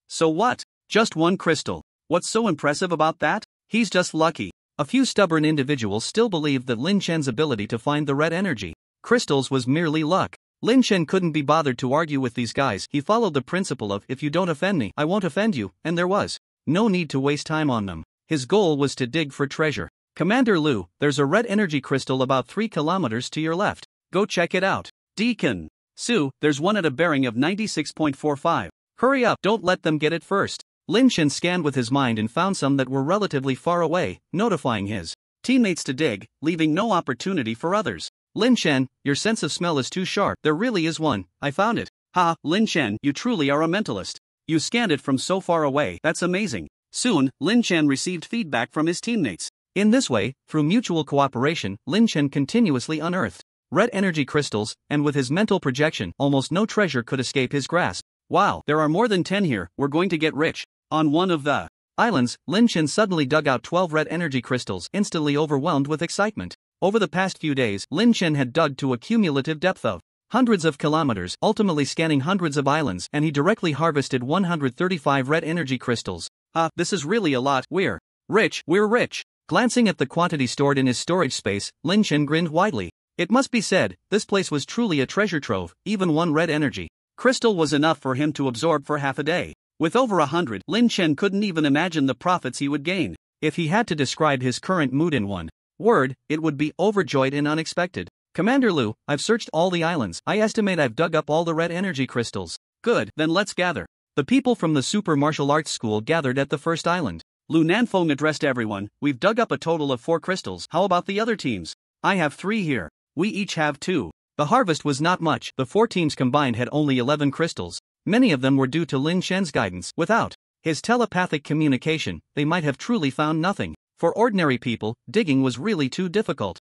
So what? Just 1 crystal. What's so impressive about that? He's just lucky. A few stubborn individuals still believed that Lin Chen's ability to find the red energy crystals was merely luck. Lin Chen couldn't be bothered to argue with these guys. He followed the principle of, if you don't offend me, I won't offend you, and there was no need to waste time on them. His goal was to dig for treasure. Commander Lu, there's a red energy crystal about 3 kilometers to your left. Go check it out. Deacon Su, there's one at a bearing of 96.45. Hurry up, don't let them get it first. Lin Chen scanned with his mind and found some that were relatively far away, notifying his teammates to dig, leaving no opportunity for others. Lin Chen, your sense of smell is too sharp. There really is one. I found it. Ha, Lin Chen, you truly are a mentalist. You scanned it from so far away. That's amazing. Soon, Lin Chen received feedback from his teammates. In this way, through mutual cooperation, Lin Chen continuously unearthed red energy crystals, and with his mental projection, almost no treasure could escape his grasp. Wow, there are more than 10 here. We're going to get rich. On one of the islands, Lin Chen suddenly dug out 12 red energy crystals, instantly overwhelmed with excitement. Over the past few days, Lin Chen had dug to a cumulative depth of hundreds of kilometers, ultimately scanning hundreds of islands, and he directly harvested 135 red energy crystals. This is really a lot. We're rich. Glancing at the quantity stored in his storage space, Lin Chen grinned widely. It must be said, this place was truly a treasure trove. Even one red energy crystal was enough for him to absorb for half a day. With over 100, Lin Chen couldn't even imagine the profits he would gain. If he had to describe his current mood in one word, it would be overjoyed and unexpected. Commander Lu, I've searched all the islands. I estimate I've dug up all the red energy crystals. Good, then let's gather. The people from the Super Martial Arts School gathered at the first island. Lu Nanfeng addressed everyone. We've dug up a total of 4 crystals. How about the other teams? I have 3 here. We each have 2. The harvest was not much. The 4 teams combined had only 11 crystals. Many of them were due to Lin Chen's guidance. Without his telepathic communication, they might have truly found nothing. For ordinary people, digging was really too difficult.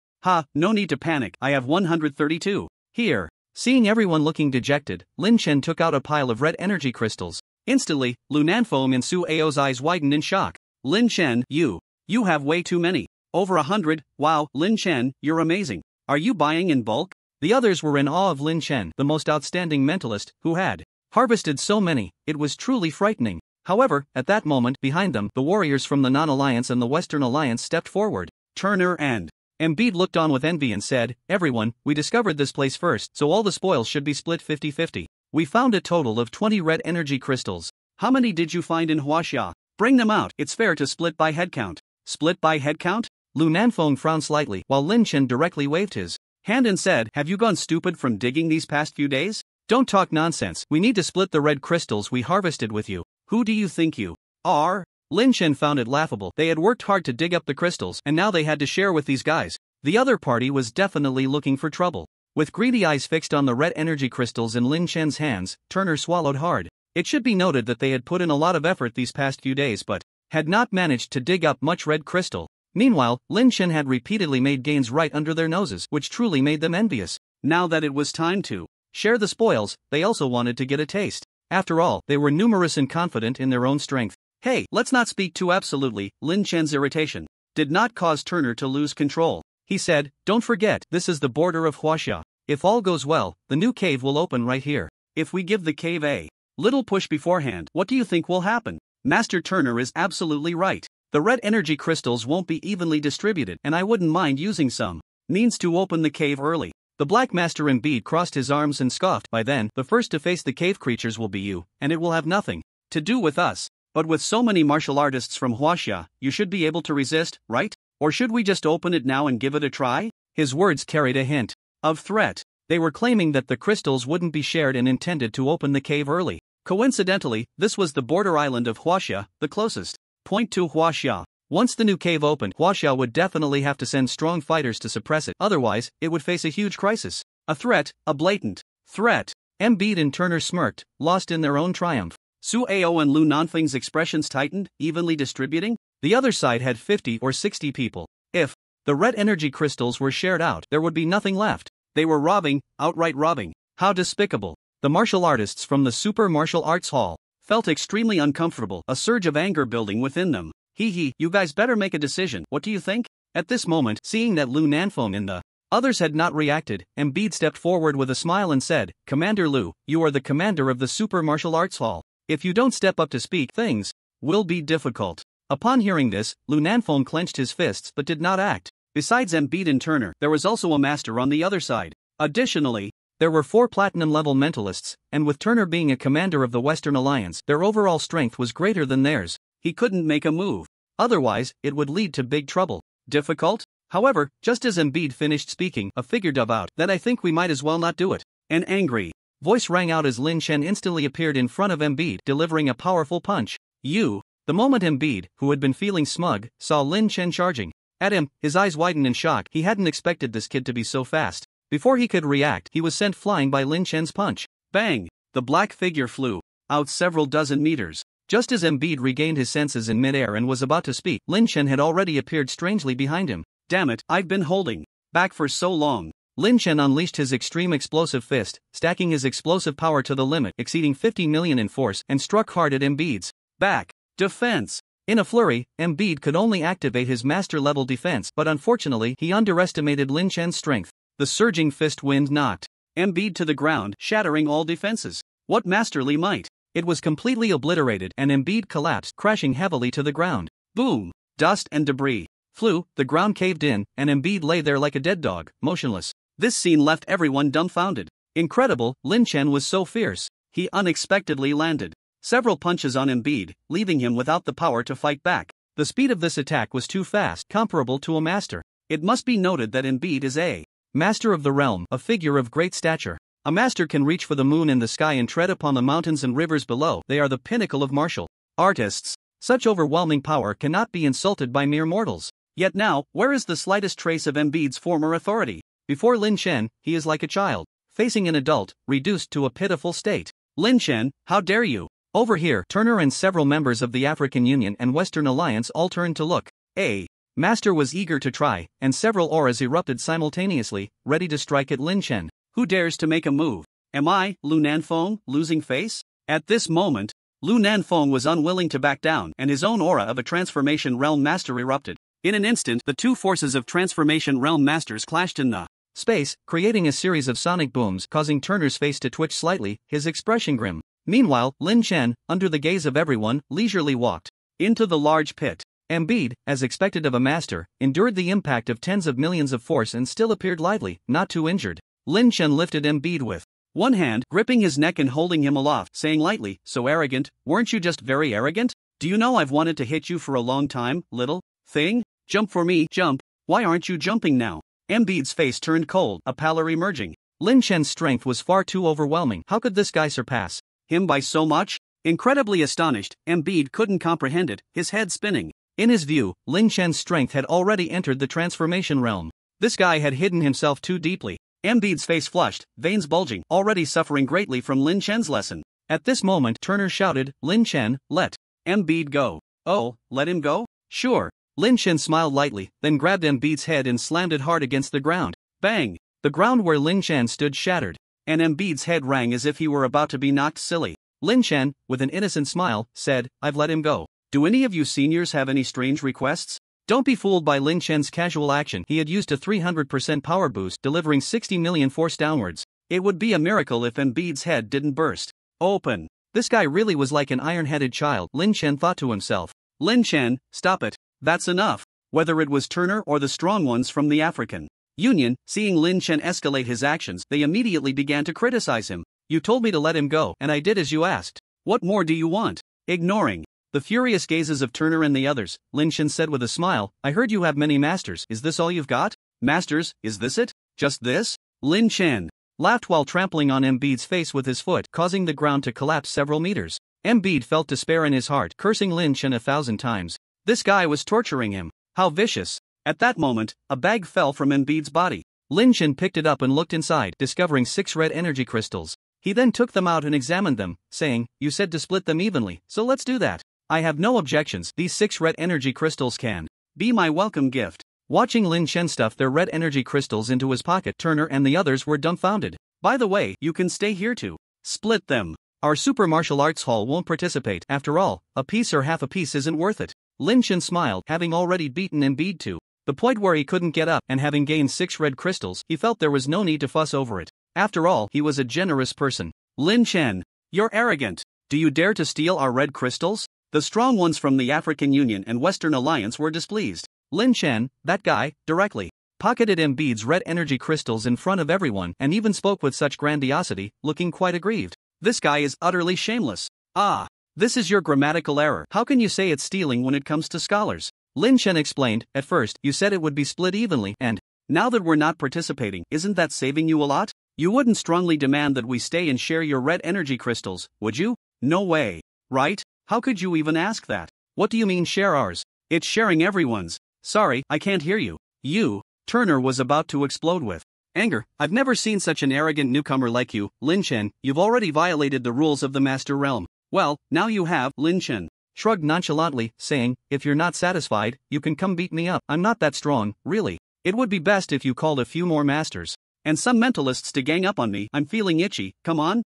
No need to panic. I have 132. Here. Seeing everyone looking dejected, Lin Chen took out a pile of red energy crystals. Instantly, Lu Nanfeng and Su Ao's eyes widened in shock. Lin Chen, you have way too many. Over 100, wow, Lin Chen, you're amazing. Are you buying in bulk? The others were in awe of Lin Chen, the most outstanding mentalist, who had harvested so many. It was truly frightening. However, at that moment, behind them, the warriors from the Non-Alliance and the Western Alliance stepped forward. Turner and Embiid looked on with envy and said, everyone, we discovered this place first, so all the spoils should be split 50-50. We found a total of 20 red energy crystals. How many did you find in Huaxia? Bring them out. It's fair to split by head count. Split by head count? Lu Nanfeng frowned slightly, while Lin Chen directly waved his hand and said, have you gone stupid from digging these past few days? Don't talk nonsense. We need to split the red crystals we harvested with you. Who do you think you are? Lin Chen found it laughable. They had worked hard to dig up the crystals, and now they had to share with these guys. The other party was definitely looking for trouble. With greedy eyes fixed on the red energy crystals in Lin Chen's hands, Turner swallowed hard. It should be noted that they had put in a lot of effort these past few days but had not managed to dig up much red crystal. Meanwhile, Lin Chen had repeatedly made gains right under their noses, which truly made them envious. Now that it was time to share the spoils, they also wanted to get a taste. After all, they were numerous and confident in their own strength. Hey, let's not speak too absolutely. Lin Chen's irritation did not cause Turner to lose control. He said, don't forget, this is the border of Huaxia. If all goes well, the new cave will open right here. If we give the cave a little push beforehand, what do you think will happen? Master Turner is absolutely right. The red energy crystals won't be evenly distributed, and I wouldn't mind using some means to open the cave early. The Black Master Embiid crossed his arms and scoffed. By then, the first to face the cave creatures will be you, and it will have nothing to do with us. But with so many martial artists from Huaxia, you should be able to resist, right? Or should we just open it now and give it a try? His words carried a hint of threat. They were claiming that the crystals wouldn't be shared and intended to open the cave early. Coincidentally, this was the border island of Huaxia, the closest point to Huaxia. Once the new cave opened, Huaxia would definitely have to send strong fighters to suppress it, otherwise, it would face a huge crisis. A threat, a blatant threat. Embiid and Turner smirked, lost in their own triumph. Su Ao and Lu Nanfeng's expressions tightened, evenly distributing. The other side had 50 or 60 people. If the red energy crystals were shared out, there would be nothing left. They were robbing, outright robbing. How despicable. The martial artists from the Super Martial Arts Hall felt extremely uncomfortable, a surge of anger building within them. You guys better make a decision. What do you think? At this moment, seeing that Lu Nanfeng and the others had not reacted, Embiid stepped forward with a smile and said, Commander Lu, you are the commander of the Super Martial Arts Hall. If you don't step up to speak, things will be difficult. Upon hearing this, Lu Nanfeng clenched his fists but did not act. Besides Embiid and Turner, there was also a master on the other side. Additionally, there were 4 platinum-level mentalists, and with Turner being a commander of the Western Alliance, their overall strength was greater than theirs. He couldn't make a move. Otherwise, it would lead to big trouble. Difficult? However, just as Embiid finished speaking, a figure dove out. Then I think we might as well not do it. An angry voice rang out as Lin Chen instantly appeared in front of Embiid, delivering a powerful punch. You. The moment Embiid, who had been feeling smug, saw Lin Chen charging at him, his eyes widened in shock. He hadn't expected this kid to be so fast. Before he could react, he was sent flying by Lin Chen's punch. Bang! The black figure flew out several dozen meters. Just as Embiid regained his senses in midair and was about to speak, Lin Chen had already appeared strangely behind him. Damn it, I've been holding back for so long. Lin Chen unleashed his extreme explosive fist, stacking his explosive power to the limit, exceeding 50 million in force, and struck hard at Embiid's back. Defense. In a flurry, Embiid could only activate his master-level defense, but unfortunately he underestimated Lin Chen's strength. The surging fist wind knocked Embiid to the ground, shattering all defenses. What masterly might! It was completely obliterated, and Embiid collapsed, crashing heavily to the ground. Boom! Dust and debris flew, the ground caved in, and Embiid lay there like a dead dog, motionless. This scene left everyone dumbfounded. Incredible, Lin Chen was so fierce. He unexpectedly landed several punches on Embiid, leaving him without the power to fight back. The speed of this attack was too fast, comparable to a master. It must be noted that Embiid is a master of the realm, a figure of great stature. A master can reach for the moon in the sky and tread upon the mountains and rivers below. They are the pinnacle of martial artists. Such overwhelming power cannot be insulted by mere mortals. Yet now, where is the slightest trace of Embiid's former authority? Before Lin Chen, he is like a child, facing an adult, reduced to a pitiful state. Lin Chen, how dare you? Over here, Turner and several members of the African Union and Western Alliance all turned to look. A master was eager to try, and several auras erupted simultaneously, ready to strike at Lin Chen. Who dares to make a move? Am I, Lu Nanfeng, losing face? At this moment, Lu Nanfeng was unwilling to back down, and his own aura of a transformation realm master erupted. In an instant, the two forces of transformation realm masters clashed in the space, creating a series of sonic booms, causing Turner's face to twitch slightly, his expression grim. Meanwhile, Lin Chen, under the gaze of everyone, leisurely walked into the large pit. Embiid, as expected of a master, endured the impact of tens of millions of force and still appeared lively, not too injured. Lin Chen lifted Embiid with one hand, gripping his neck and holding him aloft, saying lightly, "So arrogant, weren't you just very arrogant? Do you know I've wanted to hit you for a long time, little thing? Jump for me, jump. Why aren't you jumping now?" Embiid's face turned cold, a pallor emerging. Lin Chen's strength was far too overwhelming. How could this guy surpass him by so much? Incredibly astonished, Embiid couldn't comprehend it, his head spinning. In his view, Lin Chen's strength had already entered the transformation realm. This guy had hidden himself too deeply. Embiid's face flushed, veins bulging, already suffering greatly from Lin Chen's lesson. At this moment, Turner shouted, "Lin Chen, let Embiid go." "Oh, let him go? Sure." Lin Chen smiled lightly, then grabbed Embiid's head and slammed it hard against the ground. Bang! The ground where Lin Chen stood shattered, and Embiid's head rang as if he were about to be knocked silly. Lin Chen, with an innocent smile, said, "I've let him go. Do any of you seniors have any strange requests?" Don't be fooled by Lin Chen's casual action. He had used a 300% power boost, delivering 60 million force downwards. It would be a miracle if Embiid's head didn't burst open. This guy really was like an iron-headed child, Lin Chen thought to himself. Lin Chen, stop it. That's enough. Whether it was Turner or the strong ones from the African Union, seeing Lin Chen escalate his actions, they immediately began to criticize him. "You told me to let him go, and I did as you asked. What more do you want?" Ignoring the furious gazes of Turner and the others, Lin Chen said with a smile, "I heard you have many masters. Is this all you've got? Masters, is this it? Just this?" Lin Chen laughed while trampling on Embiid's face with his foot, causing the ground to collapse several meters. Embiid felt despair in his heart, cursing Lin Chen 1,000 times. This guy was torturing him. How vicious. At that moment, a bag fell from Embiid's body. Lin Chen picked it up and looked inside, discovering 6 red energy crystals. He then took them out and examined them, saying, "You said to split them evenly, so let's do that. I have no objections. These 6 red energy crystals can be my welcome gift." Watching Lin Chen stuff their red energy crystals into his pocket, Turner and the others were dumbfounded. "By the way, you can stay here to split them. Our super martial arts hall won't participate. After all, a piece or half a piece isn't worth it." Lin Chen smiled, having already beaten Embiid to the point where he couldn't get up, and having gained 6 red crystals, he felt there was no need to fuss over it. After all, he was a generous person. "Lin Chen, you're arrogant. Do you dare to steal our red crystals?" The strong ones from the African Union and Western Alliance were displeased. Lin Chen, that guy, directly pocketed Embiid's red energy crystals in front of everyone and even spoke with such grandiosity, looking quite aggrieved. "This guy is utterly shameless. Ah, this is your grammatical error. How can you say it's stealing when it comes to scholars? Lin Chen explained, at first, you said it would be split evenly, and now that we're not participating, isn't that saving you a lot? You wouldn't strongly demand that we stay and share your red energy crystals, would you? No way. Right? How could you even ask that? What do you mean share ours? It's sharing everyone's. Sorry, I can't hear you. Turner was about to explode with anger. I've never seen such an arrogant newcomer like you, Lin Chen. You've already violated the rules of the Master Realm. Well, now you have, Lin Chen shrugged nonchalantly, saying, if you're not satisfied, you can come beat me up. I'm not that strong, really. It would be best if you called a few more masters and some mentalists to gang up on me. I'm feeling itchy, come on.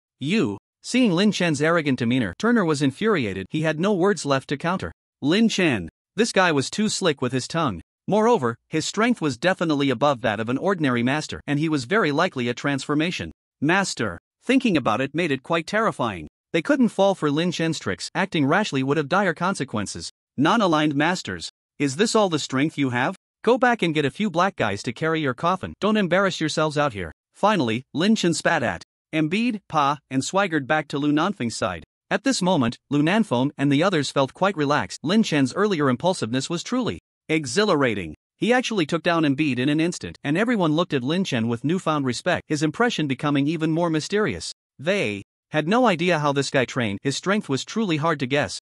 Seeing Lin Chen's arrogant demeanor, Turner was infuriated. He had no words left to counter. Lin Chen. This guy was too slick with his tongue. Moreover, his strength was definitely above that of an ordinary master, and he was very likely a transformation master. Thinking about it made it quite terrifying. They couldn't fall for Lin Chen's tricks. Acting rashly would have dire consequences. Non-aligned masters. Is this all the strength you have? Go back and get a few black guys to carry your coffin. Don't embarrass yourselves out here. Finally, Lin Chen spat at Embiid, Pa, and swaggered back to Lu Nanfeng's side. At this moment, Lu Nanfeng and the others felt quite relaxed. Lin Chen's earlier impulsiveness was truly exhilarating. He actually took down Embiid in an instant, and everyone looked at Lin Chen with newfound respect, his impression becoming even more mysterious. They had no idea how this guy trained. His strength was truly hard to guess.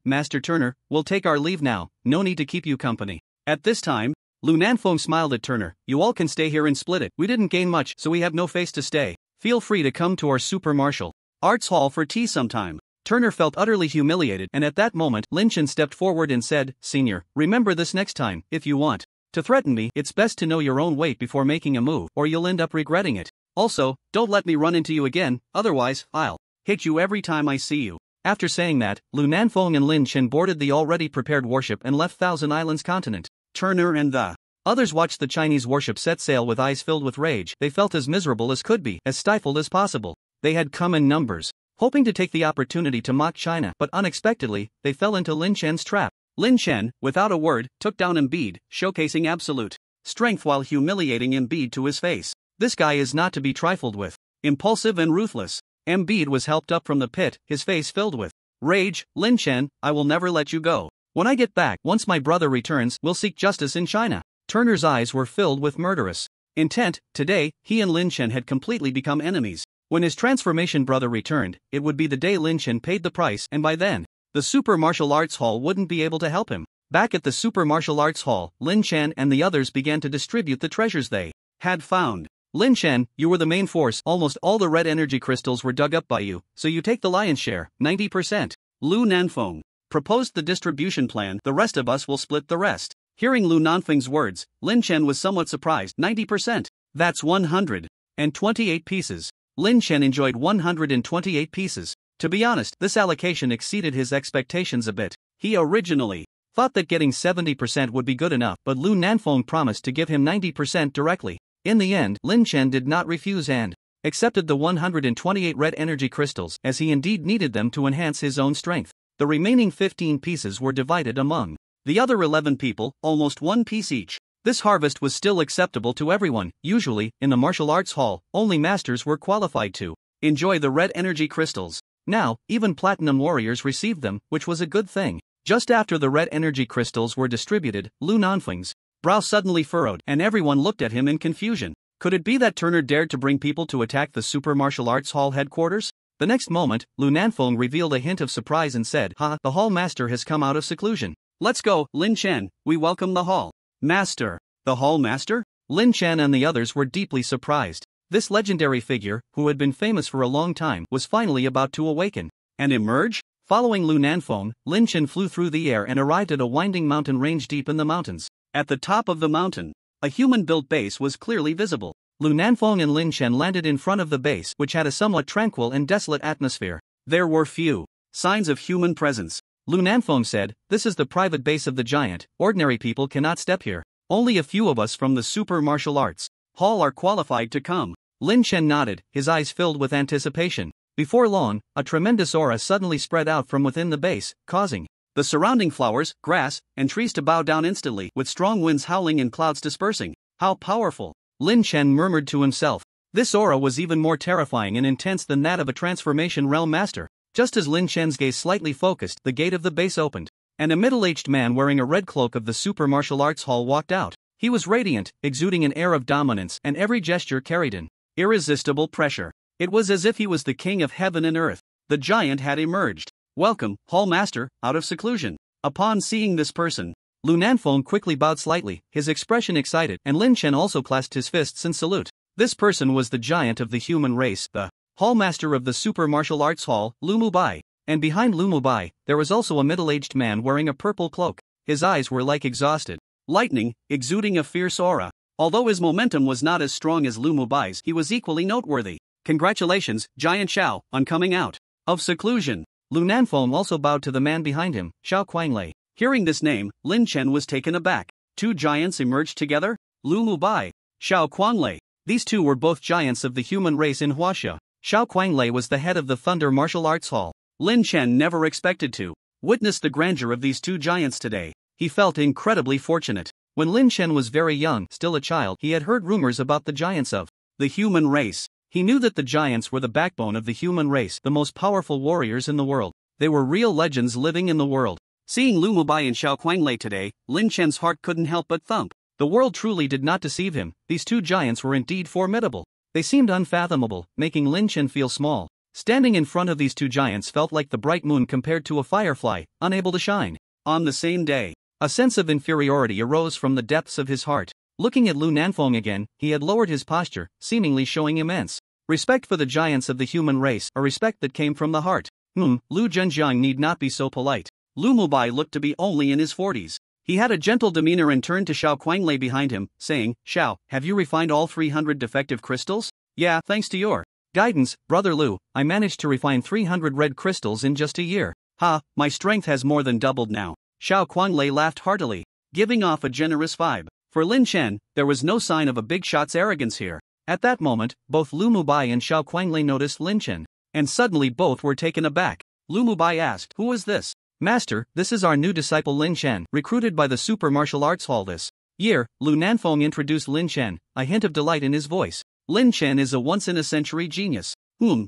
Master Turner, we'll take our leave now. No need to keep you company. At this time, Lu Nanfeng smiled at Turner. You all can stay here and split it. We didn't gain much, so we have no face to stay. Feel free to come to our super martial arts hall for tea sometime. Turner felt utterly humiliated, and at that moment, Lin Chen stepped forward and said, Senior, remember this next time. If you want to threaten me, it's best to know your own weight before making a move, or you'll end up regretting it. Also, don't let me run into you again, otherwise, I'll hit you every time I see you. After saying that, Lu Nanfeng and Lin Chen boarded the already prepared warship and left Thousand Islands continent. Turner and the others watched the Chinese warship set sail with eyes filled with rage. They felt as miserable as could be, as stifled as possible. They had come in numbers, hoping to take the opportunity to mock China, but unexpectedly, they fell into Lin Chen's trap. Lin Chen, without a word, took down Embiid, showcasing absolute strength while humiliating Embiid to his face. This guy is not to be trifled with. Impulsive and ruthless. Embiid was helped up from the pit, his face filled with rage. Lin Chen, I will never let you go. When I get back, once my brother returns, we'll seek justice in China. Turner's eyes were filled with murderous intent. Today, he and Lin Chen had completely become enemies. When his transformation brother returned, it would be the day Lin Chen paid the price, and by then, the Super Martial Arts Hall wouldn't be able to help him. Back at the Super Martial Arts Hall, Lin Chen and the others began to distribute the treasures they had found. Lin Chen, you were the main force. Almost all the red energy crystals were dug up by you, so you take the lion's share, 90%. Lu Nanfeng proposed the distribution plan. The rest of us will split the rest. Hearing Lu Nanfeng's words, Lin Chen was somewhat surprised. 90%. That's 128 pieces. Lin Chen enjoyed 128 pieces. To be honest, this allocation exceeded his expectations a bit. He originally thought that getting 70% would be good enough, but Lu Nanfeng promised to give him 90% directly. In the end, Lin Chen did not refuse and accepted the 128 red energy crystals, as he indeed needed them to enhance his own strength. The remaining 15 pieces were divided among the other 11 people, almost one piece each. This harvest was still acceptable to everyone. Usually, in the martial arts hall, only masters were qualified to enjoy the red energy crystals. Now, even platinum warriors received them, which was a good thing. Just after the red energy crystals were distributed, Lu Nanfeng's brow suddenly furrowed, and everyone looked at him in confusion. Could it be that Turner dared to bring people to attack the Super Martial Arts Hall headquarters? The next moment, Lu Nanfeng revealed a hint of surprise and said, the Hall Master has come out of seclusion. Let's go, Lin Chen, we welcome the Hall Master. The Hall Master? Lin Chen and the others were deeply surprised. This legendary figure, who had been famous for a long time, was finally about to awaken and emerge. Following Lu Nanfeng, Lin Chen flew through the air and arrived at a winding mountain range deep in the mountains. At the top of the mountain, a human-built base was clearly visible. Lu Nanfeng and Lin Chen landed in front of the base, which had a somewhat tranquil and desolate atmosphere. There were few signs of human presence. Lu Nanfeng said, "This is the private base of the giant. Ordinary people cannot step here. Only a few of us from the Super Martial Arts Hall are qualified to come." Lin Chen nodded, his eyes filled with anticipation. Before long, a tremendous aura suddenly spread out from within the base, causing the surrounding flowers, grass, and trees to bow down instantly, with strong winds howling and clouds dispersing. How powerful! Lin Chen murmured to himself. This aura was even more terrifying and intense than that of a transformation realm master. Just as Lin Chen's gaze slightly focused, the gate of the base opened. and a middle-aged man wearing a red cloak of the Super Martial Arts Hall walked out. He was radiant, exuding an air of dominance, and every gesture carried an irresistible pressure. It was as if he was the king of heaven and earth. The giant had emerged. "Welcome, Hall Master, out of seclusion." Upon seeing this person, Lu Nanfeng quickly bowed slightly, his expression excited, and Lin Chen also clasped his fists in salute. This person was the giant of the human race, the Hall Master of the Super Martial Arts Hall, Lu Mubai. And behind Lu Mubai, there was also a middle-aged man wearing a purple cloak. His eyes were like exhausted lightning, exuding a fierce aura. Although his momentum was not as strong as Lu Mubai's, he was equally noteworthy. "Congratulations, Giant Xiao, on coming out of seclusion." Lu Nanfeng also bowed to the man behind him, Xiao Kuanglei. Hearing this name, Lin Chen was taken aback. Two giants emerged together? Lu Mubai, Xiao Kuanglei. These two were both giants of the human race in Huaxia. Xiao Kuanglei was the head of the Thunder Martial Arts Hall. Lin Chen never expected to witness the grandeur of these two giants today. He felt incredibly fortunate. When Lin Chen was very young, still a child, he had heard rumors about the giants of the human race. He knew that the giants were the backbone of the human race, the most powerful warriors in the world. They were real legends living in the world. Seeing Lu Mubai and Xiao Kuanglei today, Lin Chen's heart couldn't help but thump. The world truly did not deceive him. These two giants were indeed formidable. They seemed unfathomable, making Lin Chen feel small. Standing in front of these two giants felt like the bright moon compared to a firefly, unable to shine. On the same day, a sense of inferiority arose from the depths of his heart. Looking at Lu Nanfeng again, he had lowered his posture, seemingly showing immense respect for the giants of the human race, a respect that came from the heart. Lu Zhenjiang need not be so polite. Lu Mubai looked to be only in his 40s. He had a gentle demeanor and turned to Xiao Kuanglei behind him, saying, "Xiao, have you refined all 300 defective crystals?" "Yeah, thanks to your guidance, Brother Lu, I managed to refine 300 red crystals in just a year." "Ha, my strength has more than doubled now." Xiao Kuanglei laughed heartily, giving off a generous vibe. For Lin Chen, there was no sign of a big shot's arrogance here. At that moment, both Lu Mubai and Xiao Kuanglei noticed Lin Chen, and suddenly both were taken aback. Lu Mubai asked, "Who is this?" "Master, this is our new disciple Lin Chen, recruited by the Super Martial Arts Hall this year." Lu Nanfeng introduced Lin Chen, a hint of delight in his voice. "Lin Chen is a once-in-a-century genius."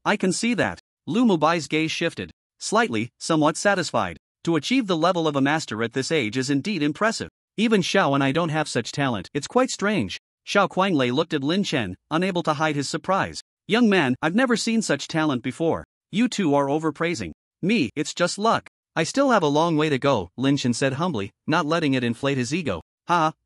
I can see that." Lu Mubai's gaze shifted slightly, somewhat satisfied. To achieve the level of a master at this age is indeed impressive. Even Xiao and I don't have such talent. It's quite strange. Xiao Kuanglei looked at Lin Chen, unable to hide his surprise. "Young man, I've never seen such talent before. You two are overpraising me. It's just luck." "I still have a long way to go," Lin Chen said humbly, not letting it inflate his ego.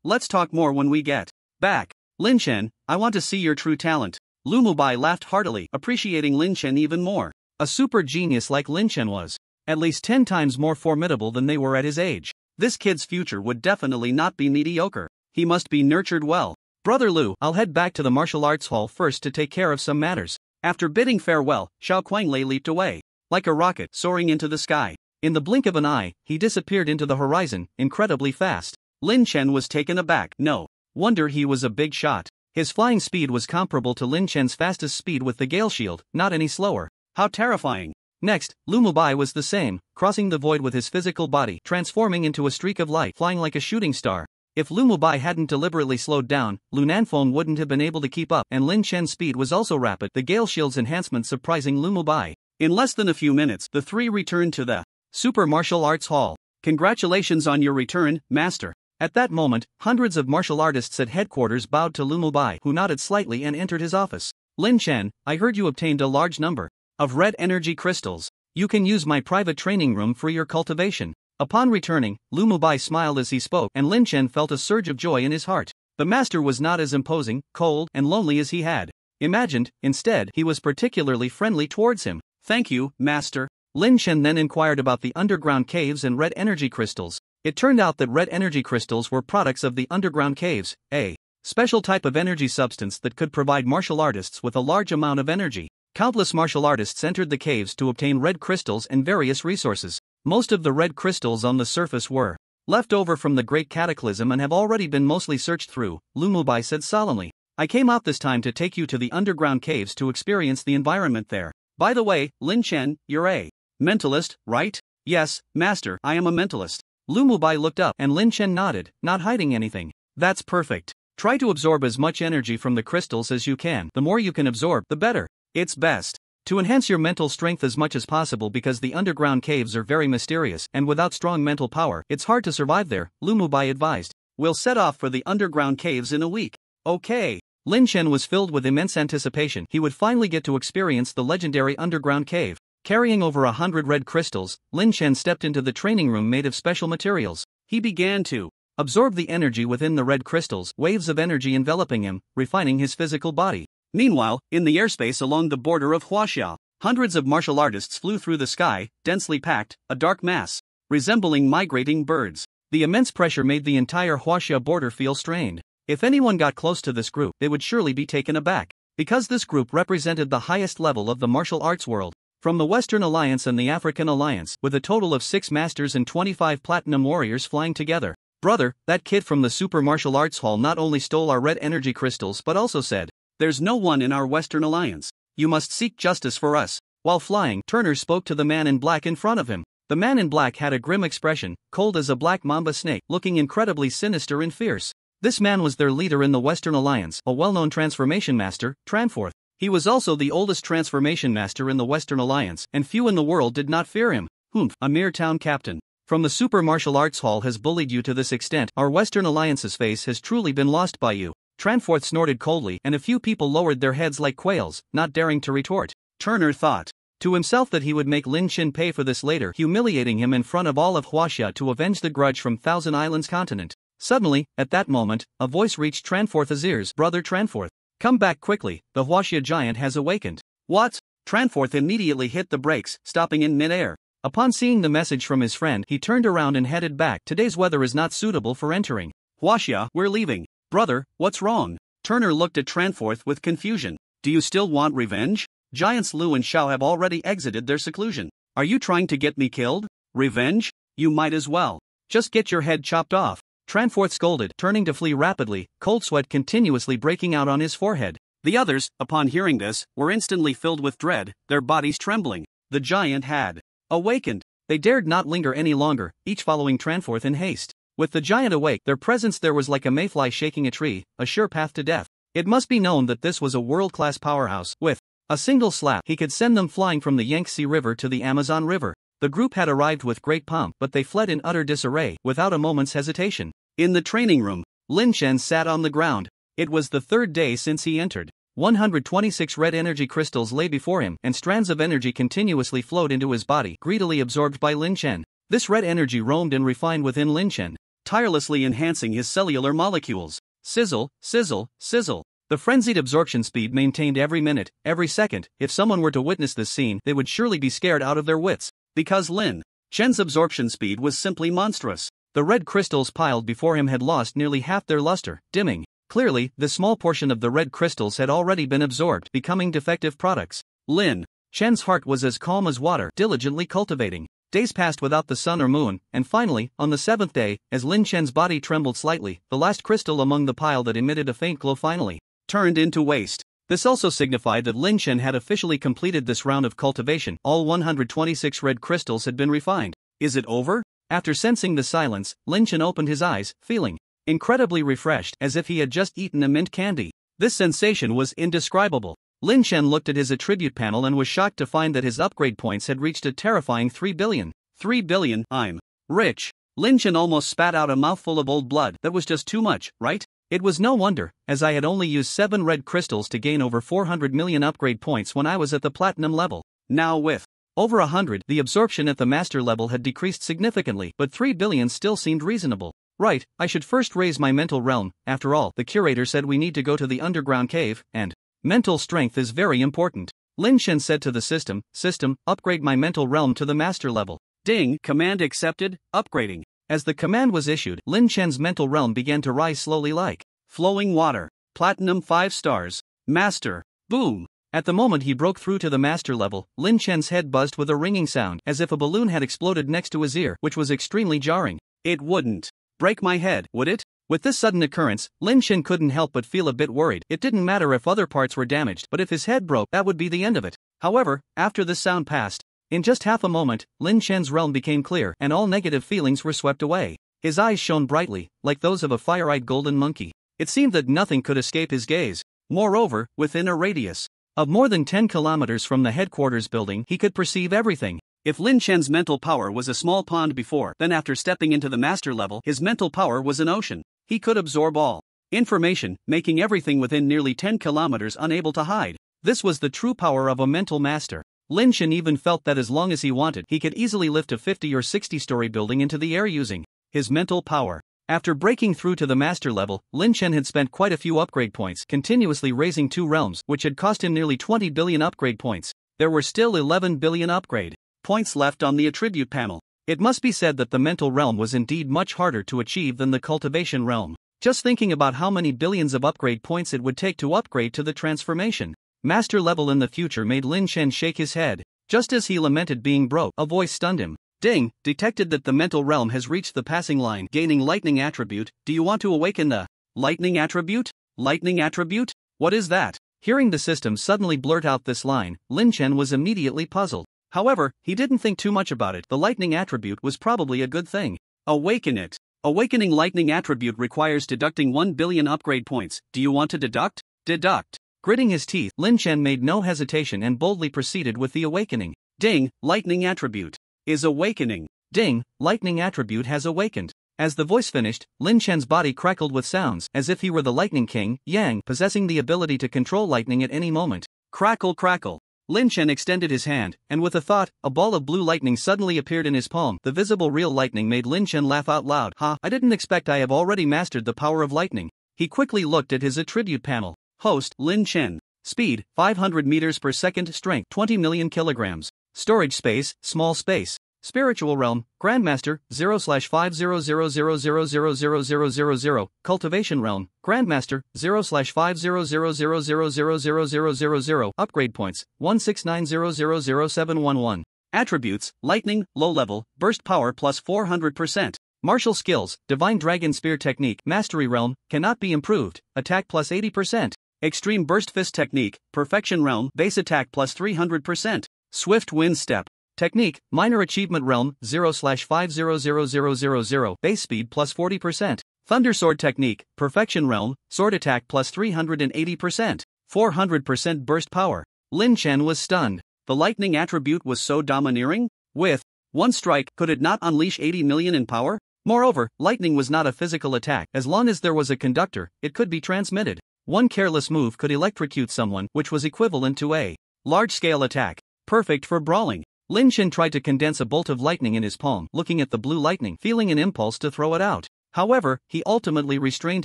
Let's talk more when we get back." "Lin Chen, I want to see your true talent." Lu Mubai laughed heartily, appreciating Lin Chen even more. A super genius like Lin Chen was at least 10 times more formidable than they were at his age. This kid's future would definitely not be mediocre. He must be nurtured well. "Brother Lu, I'll head back to the martial arts hall first to take care of some matters." After bidding farewell, Xiao Kuanglei leaped away, like a rocket soaring into the sky. In the blink of an eye, he disappeared into the horizon, incredibly fast. Lin Chen was taken aback. No wonder he was a big shot. His flying speed was comparable to Lin Chen's fastest speed with the Gale Shield, not any slower. How terrifying. Next, Lu Mubai was the same, crossing the void with his physical body, transforming into a streak of light, flying like a shooting star. If Lu Mubai hadn't deliberately slowed down, Lu Nanfeng wouldn't have been able to keep up, and Lin Chen's speed was also rapid, the Gale Shield's enhancement surprising Lu Mubai. In less than a few minutes, the three returned to the Super Martial Arts Hall. "Congratulations on your return, Master." At that moment, hundreds of martial artists at headquarters bowed to Lu Mubai, who nodded slightly and entered his office. "Lin Chen, I heard you obtained a large number of red energy crystals. You can use my private training room for your cultivation." Upon returning, Lu Mubai smiled as he spoke, and Lin Chen felt a surge of joy in his heart. The master was not as imposing, cold, and lonely as he had imagined. Instead, he was particularly friendly towards him. "Thank you, Master." Lin Chen then inquired about the underground caves and red energy crystals. It turned out that red energy crystals were products of the underground caves, a special type of energy substance that could provide martial artists with a large amount of energy. Countless martial artists entered the caves to obtain red crystals and various resources. Most of the red crystals on the surface were left over from the Great Cataclysm and have already been mostly searched through, Lu Mubai said solemnly. "I came out this time to take you to the underground caves to experience the environment there. By the way, Lin Chen, you're a mentalist, right?" "Yes, Master, I am a mentalist." Lu Mubai looked up, and Lin Chen nodded, not hiding anything. "That's perfect. Try to absorb as much energy from the crystals as you can. The more you can absorb, the better. It's best To enhance your mental strength as much as possible because the underground caves are very mysterious and without strong mental power, it's hard to survive there, Lu Mubai advised. We'll set off for the underground caves in a week. Okay. Lin Chen was filled with immense anticipation. He would finally get to experience the legendary underground cave. Carrying over 100 red crystals, Lin Chen stepped into the training room made of special materials. He began to absorb the energy within the red crystals, waves of energy enveloping him, refining his physical body. Meanwhile, in the airspace along the border of Huaxia, hundreds of martial artists flew through the sky, densely packed, a dark mass, resembling migrating birds. The immense pressure made the entire Huaxia border feel strained. If anyone got close to this group, they would surely be taken aback, because this group represented the highest level of the martial arts world. From the Western Alliance and the African Alliance, with a total of 6 masters and 25 platinum warriors flying together. Brother, that kid from the Super Martial Arts Hall not only stole our red energy crystals but also said, "There's no one in our Western Alliance. You must seek justice for us." While flying, Turner spoke to the man in black in front of him. The man in black had a grim expression, cold as a black mamba snake, looking incredibly sinister and fierce. This man was their leader in the Western Alliance, a well-known transformation master, Tranforth. He was also the oldest transformation master in the Western Alliance, and few in the world did not fear him. Humph, a mere town captain. From the Super Martial Arts Hall has bullied you to this extent, our Western Alliance's face has truly been lost by you. Tranforth snorted coldly, and a few people lowered their heads like quails, not daring to retort. Turner thought to himself that he would make Lin Chen pay for this later, humiliating him in front of all of Huaxia to avenge the grudge from Thousand Islands continent. Suddenly, at that moment, a voice reached Tranforth's ears. "Brother Tranforth, come back quickly, the Huaxia giant has awakened." What? Tranforth immediately hit the brakes, stopping in mid-air. Upon seeing the message from his friend, he turned around and headed back. Today's weather is not suitable for entering Huaxia, we're leaving. Brother, what's wrong? Turner looked at Tranforth with confusion. Do you still want revenge? Giants Lu and Xiao have already exited their seclusion. Are you trying to get me killed? Revenge? You might as well. Just get your head chopped off. Tranforth scolded, turning to flee rapidly, cold sweat continuously breaking out on his forehead. The others, upon hearing this, were instantly filled with dread, their bodies trembling. The giant had awakened. They dared not linger any longer, each following Tranforth in haste. With the giant awake, their presence there was like a mayfly shaking a tree, a sure path to death. It must be known that this was a world-class powerhouse. With a single slap, he could send them flying from the Yangtze River to the Amazon River. The group had arrived with great pomp, but they fled in utter disarray, without a moment's hesitation. In the training room, Lin Chen sat on the ground. It was the third day since he entered. 126 red energy crystals lay before him, and strands of energy continuously flowed into his body, greedily absorbed by Lin Chen. This red energy roamed and refined within Lin Chen, tirelessly enhancing his cellular molecules. Sizzle, sizzle, sizzle. The frenzied absorption speed maintained every minute, every second. If someone were to witness this scene, they would surely be scared out of their wits. Because Lin Chen's absorption speed was simply monstrous. The red crystals piled before him had lost nearly half their luster, dimming. Clearly, the small portion of the red crystals had already been absorbed, becoming defective products. Lin Chen's heart was as calm as water, diligently cultivating. Days passed without the sun or moon, and finally, on the 7th day, as Lin Chen's body trembled slightly, the last crystal among the pile that emitted a faint glow finally turned into waste. This also signified that Lin Chen had officially completed this round of cultivation. All 126 red crystals had been refined. Is it over? After sensing the silence, Lin Chen opened his eyes, feeling incredibly refreshed, as if he had just eaten a mint candy. This sensation was indescribable. Lin Chen looked at his attribute panel and was shocked to find that his upgrade points had reached a terrifying 3 billion. 3 billion, I'm rich. Lin Chen almost spat out a mouthful of old blood. That was just too much, right? It was no wonder, as I had only used 7 red crystals to gain over 400 million upgrade points when I was at the platinum level. Now with over 100, the absorption at the master level had decreased significantly, but 3 billion still seemed reasonable. Right, I should first raise my mental realm. After all, the curator said we need to go to the underground cave, and mental strength is very important. Lin Chen said to the system, upgrade my mental realm to the master level. Ding, command accepted, upgrading. As the command was issued, Lin Chen's mental realm began to rise slowly like flowing water. Platinum 5 stars. Master. Boom. At the moment he broke through to the master level, Lin Chen's head buzzed with a ringing sound, as if a balloon had exploded next to his ear, which was extremely jarring. It wouldn't break my head, would it? With this sudden occurrence, Lin Chen couldn't help but feel a bit worried. It didn't matter if other parts were damaged, but if his head broke, that would be the end of it. However, after this sound passed, in just half a moment, Lin Chen's realm became clear, and all negative feelings were swept away. His eyes shone brightly, like those of a fire-eyed golden monkey. It seemed that nothing could escape his gaze. Moreover, within a radius Of more than 10 kilometers from the headquarters building, he could perceive everything. If Lin Chen's mental power was a small pond before, then after stepping into the master level, his mental power was an ocean. He could absorb all information, making everything within nearly 10 kilometers unable to hide. This was the true power of a mental master. Lin Chen even felt that as long as he wanted, he could easily lift a 50 or 60-story building into the air using his mental power. After breaking through to the master level, Lin Chen had spent quite a few upgrade points, continuously raising 2 realms, which had cost him nearly 20 billion upgrade points. There were still 11 billion upgrade points left on the attribute panel. It must be said that the mental realm was indeed much harder to achieve than the cultivation realm. Just thinking about how many billions of upgrade points it would take to upgrade to the transformation master level in the future made Lin Chen shake his head. Just as he lamented being broke, a voice stunned him. Ding, detected that the mental realm has reached the passing line, gaining lightning attribute. Do you want to awaken the lightning attribute? Lightning attribute? What is that? Hearing the system suddenly blurt out this line, Lin Chen was immediately puzzled. However, he didn't think too much about it. The lightning attribute was probably a good thing. Awaken it. Awakening lightning attribute requires deducting 1 billion upgrade points. Do you want to deduct? Deduct. Gritting his teeth, Lin Chen made no hesitation and boldly proceeded with the awakening. Ding, lightning attribute is awakening. Ding, lightning attribute has awakened. As the voice finished, Lin Chen's body crackled with sounds, as if he were the lightning king, Yang, possessing the ability to control lightning at any moment. Crackle crackle. Lin Chen extended his hand, and with a thought, a ball of blue lightning suddenly appeared in his palm. The visible real lightning made Lin Chen laugh out loud. Ha, I didn't expect I have already mastered the power of lightning. He quickly looked at his attribute panel. Host, Lin Chen. Speed, 500 meters per second. Strength, 20 million kilograms. Storage space, small space. Spiritual realm, Grandmaster, 0/50000000000. Cultivation realm, Grandmaster, 0/50000000000. Upgrade points, 169000711. Attributes, lightning, low level, burst power plus 400%. Martial skills, Divine Dragon Spear Technique, Mastery Realm, cannot be improved, attack plus 80%. Extreme Burst Fist Technique, Perfection Realm, base attack plus 300%. Swift Wind Step Technique, Minor Achievement Realm, 0/5000000. Base speed plus 40%. Thunder Sword Technique, Perfection Realm, sword attack plus 380%. 400% burst power. Lin Chen was stunned. The lightning attribute was so domineering? With one strike, could it not unleash 80 million in power? Moreover, lightning was not a physical attack. As long as there was a conductor, it could be transmitted. One careless move could electrocute someone, which was equivalent to a large-scale attack. Perfect for brawling. Lin Chen tried to condense a bolt of lightning in his palm, looking at the blue lightning, feeling an impulse to throw it out. However, he ultimately restrained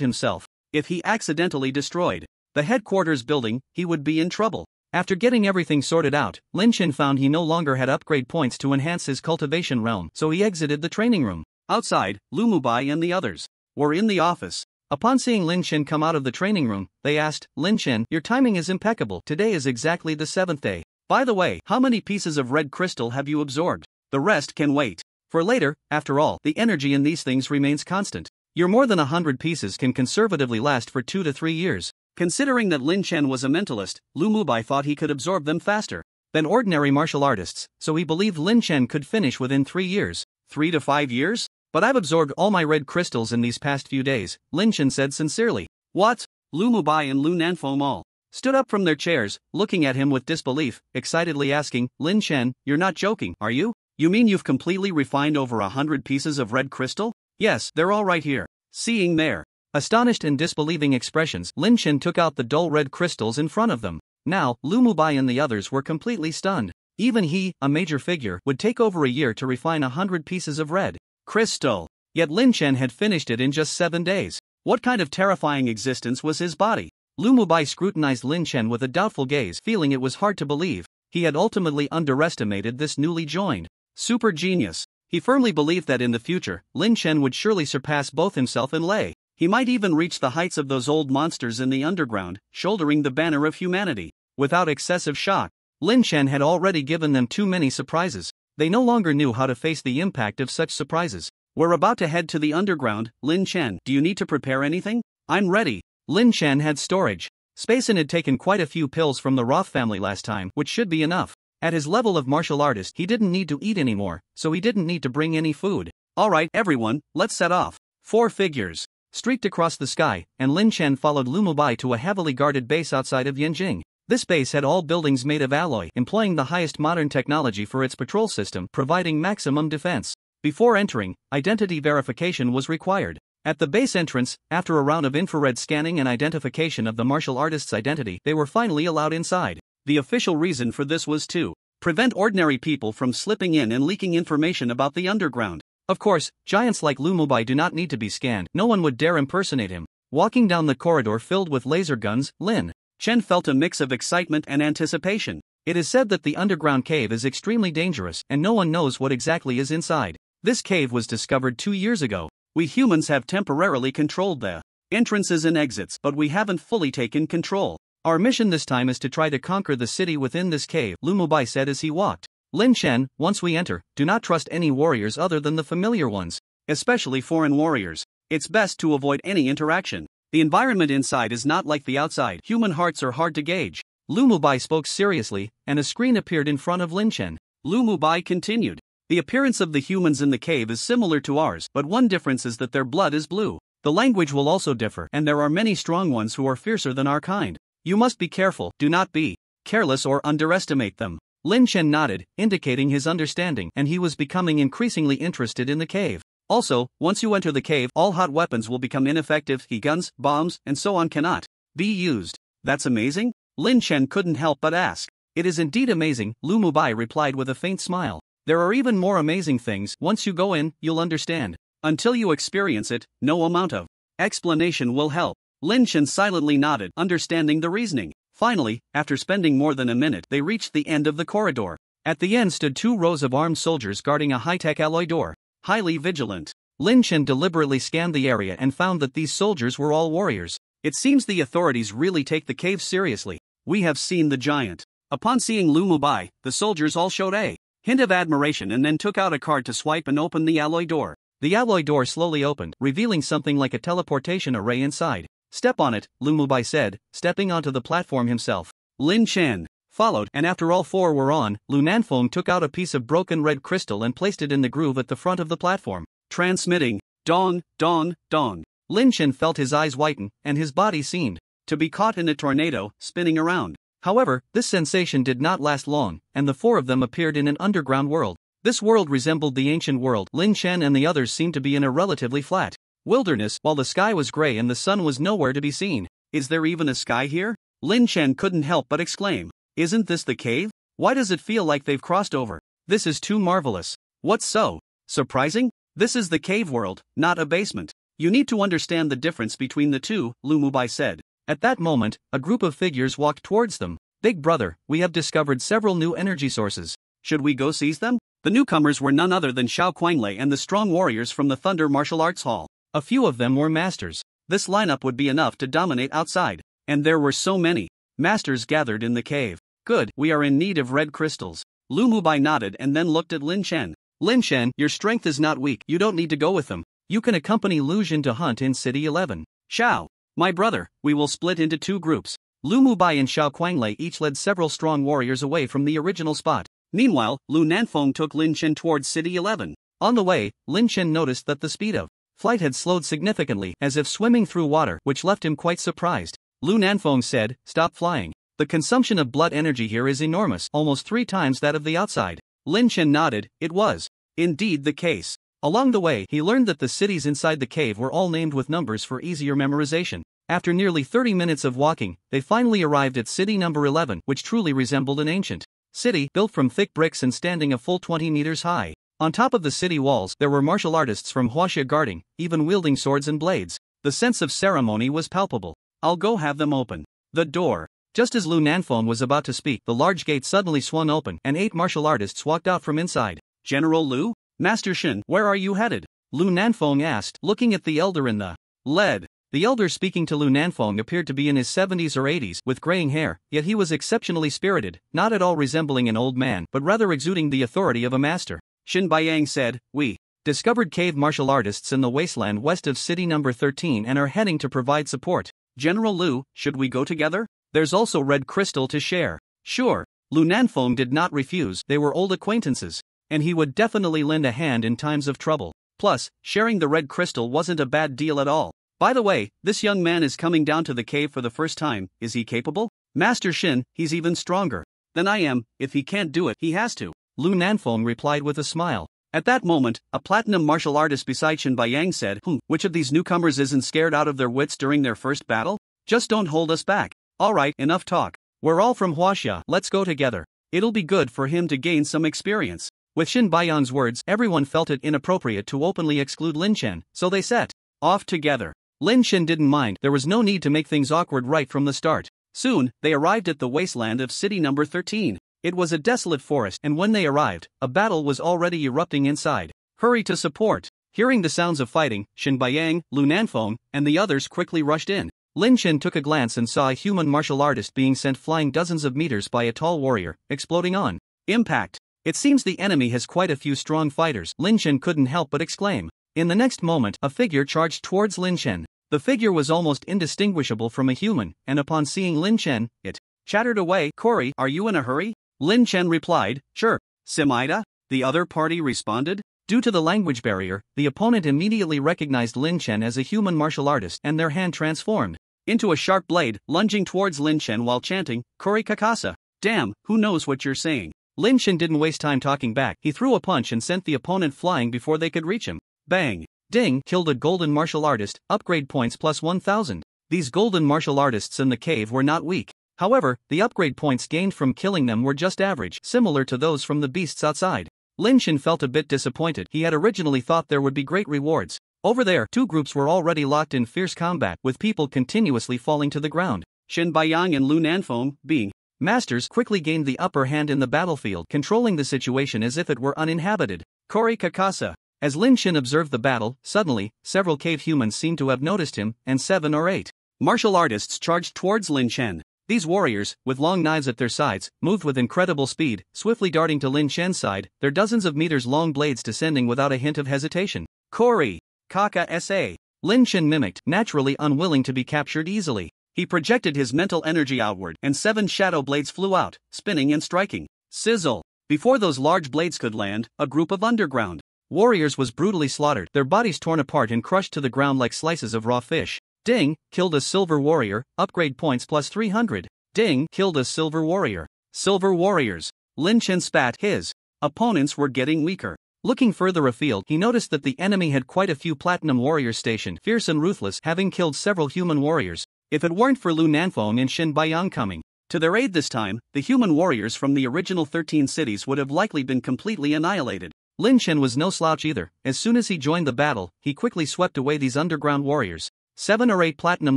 himself. If he accidentally destroyed the headquarters building, he would be in trouble. After getting everything sorted out, Lin Chen found he no longer had upgrade points to enhance his cultivation realm, so he exited the training room. Outside, Lu Mubai and the others were in the office. Upon seeing Lin Chen come out of the training room, they asked, Lin Chen, your timing is impeccable. Today is exactly the 7th day. By the way, how many pieces of red crystal have you absorbed? The rest can wait for later. After all, the energy in these things remains constant. Your more than 100 pieces can conservatively last for 2 to 3 years. Considering that Lin Chen was a mentalist, Lu Mubai thought he could absorb them faster than ordinary martial artists, so he believed Lin Chen could finish within 3 years. 3 to 5 years? But I've absorbed all my red crystals in these past few days, Lin Chen said sincerely. What? Lu Mubai and Lu Nanfeng all stood up from their chairs, looking at him with disbelief, excitedly asking, Lin Chen, you're not joking, are you? You mean you've completely refined over 100 pieces of red crystal? Yes, they're all right here. Seeing their astonished and disbelieving expressions, Lin Chen took out the dull red crystals in front of them. Now, Lu Mubai and the others were completely stunned. Even he, a major figure, would take over a year to refine 100 pieces of red crystal. Yet Lin Chen had finished it in just 7 days. What kind of terrifying existence was his body? Lu Mubai scrutinized Lin Chen with a doubtful gaze, feeling it was hard to believe. He had ultimately underestimated this newly joined super genius. He firmly believed that in the future, Lin Chen would surely surpass both himself and Lei. He might even reach the heights of those old monsters in the underground, shouldering the banner of humanity. Without excessive shock, Lin Chen had already given them too many surprises. They no longer knew how to face the impact of such surprises. We're about to head to the underground, Lin Chen. Do you need to prepare anything? I'm ready. Lin Chen had storage space and had taken quite a few pills from the Roth family last time, which should be enough. At his level of martial artist, he didn't need to eat anymore, so he didn't need to bring any food. Alright, everyone, let's set off. 4 figures streaked across the sky, and Lin Chen followed Lu Mubai to a heavily guarded base outside of Yanjing. This base had all buildings made of alloy, employing the highest modern technology for its patrol system, providing maximum defense. Before entering, identity verification was required. At the base entrance, after a round of infrared scanning and identification of the martial artist's identity, they were finally allowed inside. The official reason for this was to prevent ordinary people from slipping in and leaking information about the underground. Of course, giants like Lumumbai do not need to be scanned. No one would dare impersonate him. Walking down the corridor filled with laser guns, Lin Chen felt a mix of excitement and anticipation. It is said that the underground cave is extremely dangerous and no one knows what exactly is inside. This cave was discovered 2 years ago. We humans have temporarily controlled the entrances and exits, but we haven't fully taken control. Our mission this time is to try to conquer the city within this cave, Lumumbai said as he walked. Lin Chen, once we enter, do not trust any warriors other than the familiar ones, especially foreign warriors. It's best to avoid any interaction. The environment inside is not like the outside. Human hearts are hard to gauge. Lumumbai spoke seriously, and a screen appeared in front of Lin Chen. Lumumbai continued. The appearance of the humans in the cave is similar to ours, but one difference is that their blood is blue. The language will also differ, and there are many strong ones who are fiercer than our kind. You must be careful, do not be careless or underestimate them. Lin Chen nodded, indicating his understanding, and he was becoming increasingly interested in the cave. Also, once you enter the cave, all hot weapons will become ineffective. Guns, bombs, and so on cannot be used. That's amazing? Lin Chen couldn't help but ask. It is indeed amazing, Lumumbai replied with a faint smile. There are even more amazing things. Once you go in, you'll understand. Until you experience it, no amount of explanation will help. Lin Chen silently nodded, understanding the reasoning. Finally, after spending more than a minute, they reached the end of the corridor. At the end stood 2 rows of armed soldiers guarding a high-tech alloy door. Highly vigilant. Lin Chen deliberately scanned the area and found that these soldiers were all warriors. It seems the authorities really take the cave seriously. We have seen the giant. Upon seeing Lumumbai, the soldiers all showed a hint of admiration and then took out a card to swipe and open the alloy door. The alloy door slowly opened, revealing something like a teleportation array inside. Step on it, Lumumbai said, stepping onto the platform himself. Lin Chen followed, and after all 4 were on, Lu Nanfeng took out a piece of broken red crystal and placed it in the groove at the front of the platform. Transmitting. Dong, dong, dong. Lin Chen felt his eyes whiten, and his body seemed to be caught in a tornado, spinning around. However, this sensation did not last long, and the 4 of them appeared in an underground world. This world resembled the ancient world. Lin Chen and the others seemed to be in a relatively flat wilderness, while the sky was gray and the sun was nowhere to be seen. Is there even a sky here? Lin Chen couldn't help but exclaim. Isn't this the cave? Why does it feel like they've crossed over? This is too marvelous. What's so surprising? This is the cave world, not a basement. You need to understand the difference between the two, Lumumbai said. At that moment, a group of figures walked towards them. Big brother, we have discovered several new energy sources. Should we go seize them? The newcomers were none other than Xiao Quanglei and the strong warriors from the Thunder Martial Arts Hall. A few of them were masters. This lineup would be enough to dominate outside. And there were so many masters gathered in the cave. Good, we are in need of red crystals. Lumumbai nodded and then looked at Lin Chen. Lin Chen, your strength is not weak. You don't need to go with them. You can accompany Lu Jin to hunt in City 11. Xiao, my brother, we will split into 2 groups. Lumumbai and Xiao Quanglei each led several strong warriors away from the original spot. Meanwhile, Lu Nanfeng took Lin Chen towards City 11. On the way, Lin Chen noticed that the speed of flight had slowed significantly, as if swimming through water, which left him quite surprised. Lu Nanfeng said, "Stop flying. The consumption of blood energy here is enormous, almost 3 times that of the outside." Lin Chen nodded. It was indeed the case. Along the way, he learned that the cities inside the cave were all named with numbers for easier memorization. After nearly 30 minutes of walking, they finally arrived at city number 11, which truly resembled an ancient city built from thick bricks and standing a full 20 meters high. On top of the city walls, there were martial artists from Huaxia guarding, even wielding swords and blades. The sense of ceremony was palpable. I'll go have them open the door. Just as Lu Nanfeng was about to speak, the large gate suddenly swung open, and 8 martial artists walked out from inside. General Lu? Master Shin, where are you headed? Lu Nanfeng asked, looking at the elder in the lead. The elder speaking to Lu Nanfeng appeared to be in his 70s or 80s, with graying hair, yet he was exceptionally spirited, not at all resembling an old man, but rather exuding the authority of a master. Shin Baiyang said, "We discovered cave martial artists in the wasteland west of city number 13 and are heading to provide support. General Lu, should we go together? There's also red crystal to share." Sure. Lu Nanfeng did not refuse. They were old acquaintances, and he would definitely lend a hand in times of trouble. Plus, sharing the red crystal wasn't a bad deal at all. By the way, this young man is coming down to the cave for the first time. Is he capable? Master Shin, he's even stronger than I am. If he can't do it, he has to. Lu Nanfeng replied with a smile. At that moment, a platinum martial artist beside Shin Baiyang said, which of these newcomers isn't scared out of their wits during their first battle? Just don't hold us back. Alright, enough talk. We're all from Huaxia, let's go together. It'll be good for him to gain some experience. With Shin Baiyang's words, everyone felt it inappropriate to openly exclude Lin Chen, so they set off together. Lin Chen didn't mind, there was no need to make things awkward right from the start. Soon, they arrived at the wasteland of city number 13. It was a desolate forest, and when they arrived, a battle was already erupting inside. Hurry to support. Hearing the sounds of fighting, Shin Baiyang, Lu Nanfeng, and the others quickly rushed in. Lin Chen took a glance and saw a human martial artist being sent flying dozens of meters by a tall warrior, exploding on impact. It seems the enemy has quite a few strong fighters, Lin Chen couldn't help but exclaim. In the next moment, a figure charged towards Lin Chen. The figure was almost indistinguishable from a human, and upon seeing Lin Chen, it chattered away. Cory, are you in a hurry? Lin Chen replied, sure. Simida? The other party responded. Due to the language barrier, the opponent immediately recognized Lin Chen as a human martial artist and their hand transformed into a sharp blade, lunging towards Lin Chen while chanting, Cory Kakasa. Damn, who knows what you're saying? Lin Chen didn't waste time talking back, he threw a punch and sent the opponent flying before they could reach him. Bang! Ding! Killed a golden martial artist, upgrade points plus 1000. These golden martial artists in the cave were not weak. However, the upgrade points gained from killing them were just average, similar to those from the beasts outside. Lin Chen felt a bit disappointed, he had originally thought there would be great rewards. Over there, two groups were already locked in fierce combat, with people continuously falling to the ground. Shin Baiyang and Lu Nanfeng, being masters, quickly gained the upper hand in the battlefield, controlling the situation as if it were uninhabited. Cory Kakasa. As Lin Chen observed the battle, suddenly, several cave humans seemed to have noticed him, and 7 or 8 martial artists charged towards Lin Chen. These warriors, with long knives at their sides, moved with incredible speed, swiftly darting to Lin Chen's side, their dozens of meters-long blades descending without a hint of hesitation. Cory Kaka sa. Lin Chen mimicked, naturally unwilling to be captured easily. He projected his mental energy outward, and 7 shadow blades flew out, spinning and striking. Sizzle! Before those large blades could land, a group of underground warriors was brutally slaughtered, their bodies torn apart and crushed to the ground like slices of raw fish. Ding! Killed a silver warrior, upgrade points plus 300. Ding! Killed a silver warrior. Silver warriors. Lin Chen spat, his opponents were getting weaker. Looking further afield, he noticed that the enemy had quite a few platinum warriors stationed, fierce and ruthless, having killed several human warriors. If it weren't for Lu Nanfeng and Shin Baiyang coming to their aid this time, the human warriors from the original 13 cities would have likely been completely annihilated. Lin Chen was no slouch either. As soon as he joined the battle, he quickly swept away these underground warriors. 7 or 8 platinum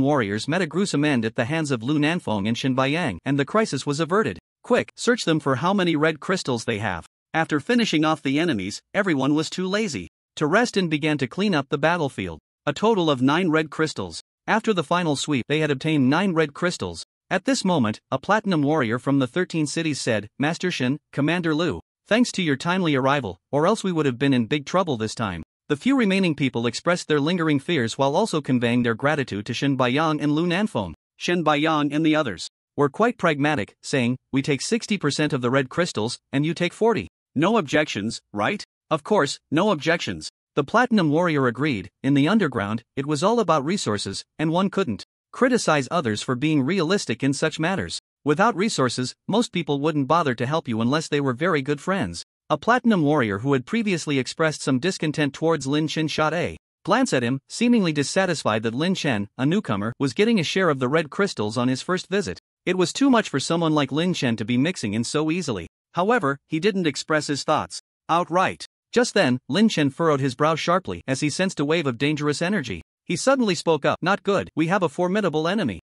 warriors met a gruesome end at the hands of Lu Nanfeng and Shin Baiyang, and the crisis was averted. Quick, search them for how many red crystals they have. After finishing off the enemies, everyone was too lazy to rest and began to clean up the battlefield. A total of 9 red crystals. After the final sweep, they had obtained 9 red crystals. At this moment, a platinum warrior from the 13 cities said, Master Shin, Commander Lu, thanks to your timely arrival, or else we would have been in big trouble this time. The few remaining people expressed their lingering fears while also conveying their gratitude to Shin Baiyang and Lu Nanfeng. Shin Baiyang and the others were quite pragmatic, saying, we take 60% of the red crystals, and you take 40. No objections, right? Of course, no objections. The platinum warrior agreed. In the underground, it was all about resources, and one couldn't criticize others for being realistic in such matters. Without resources, most people wouldn't bother to help you unless they were very good friends. A platinum warrior who had previously expressed some discontent towards Lin Chen shot a glance at him, seemingly dissatisfied that Lin Chen, a newcomer, was getting a share of the red crystals on his first visit. It was too much for someone like Lin Chen to be mixing in so easily. However, he didn't express his thoughts outright. Just then, Lin Chen furrowed his brow sharply as he sensed a wave of dangerous energy. He suddenly spoke up, not good, we have a formidable enemy.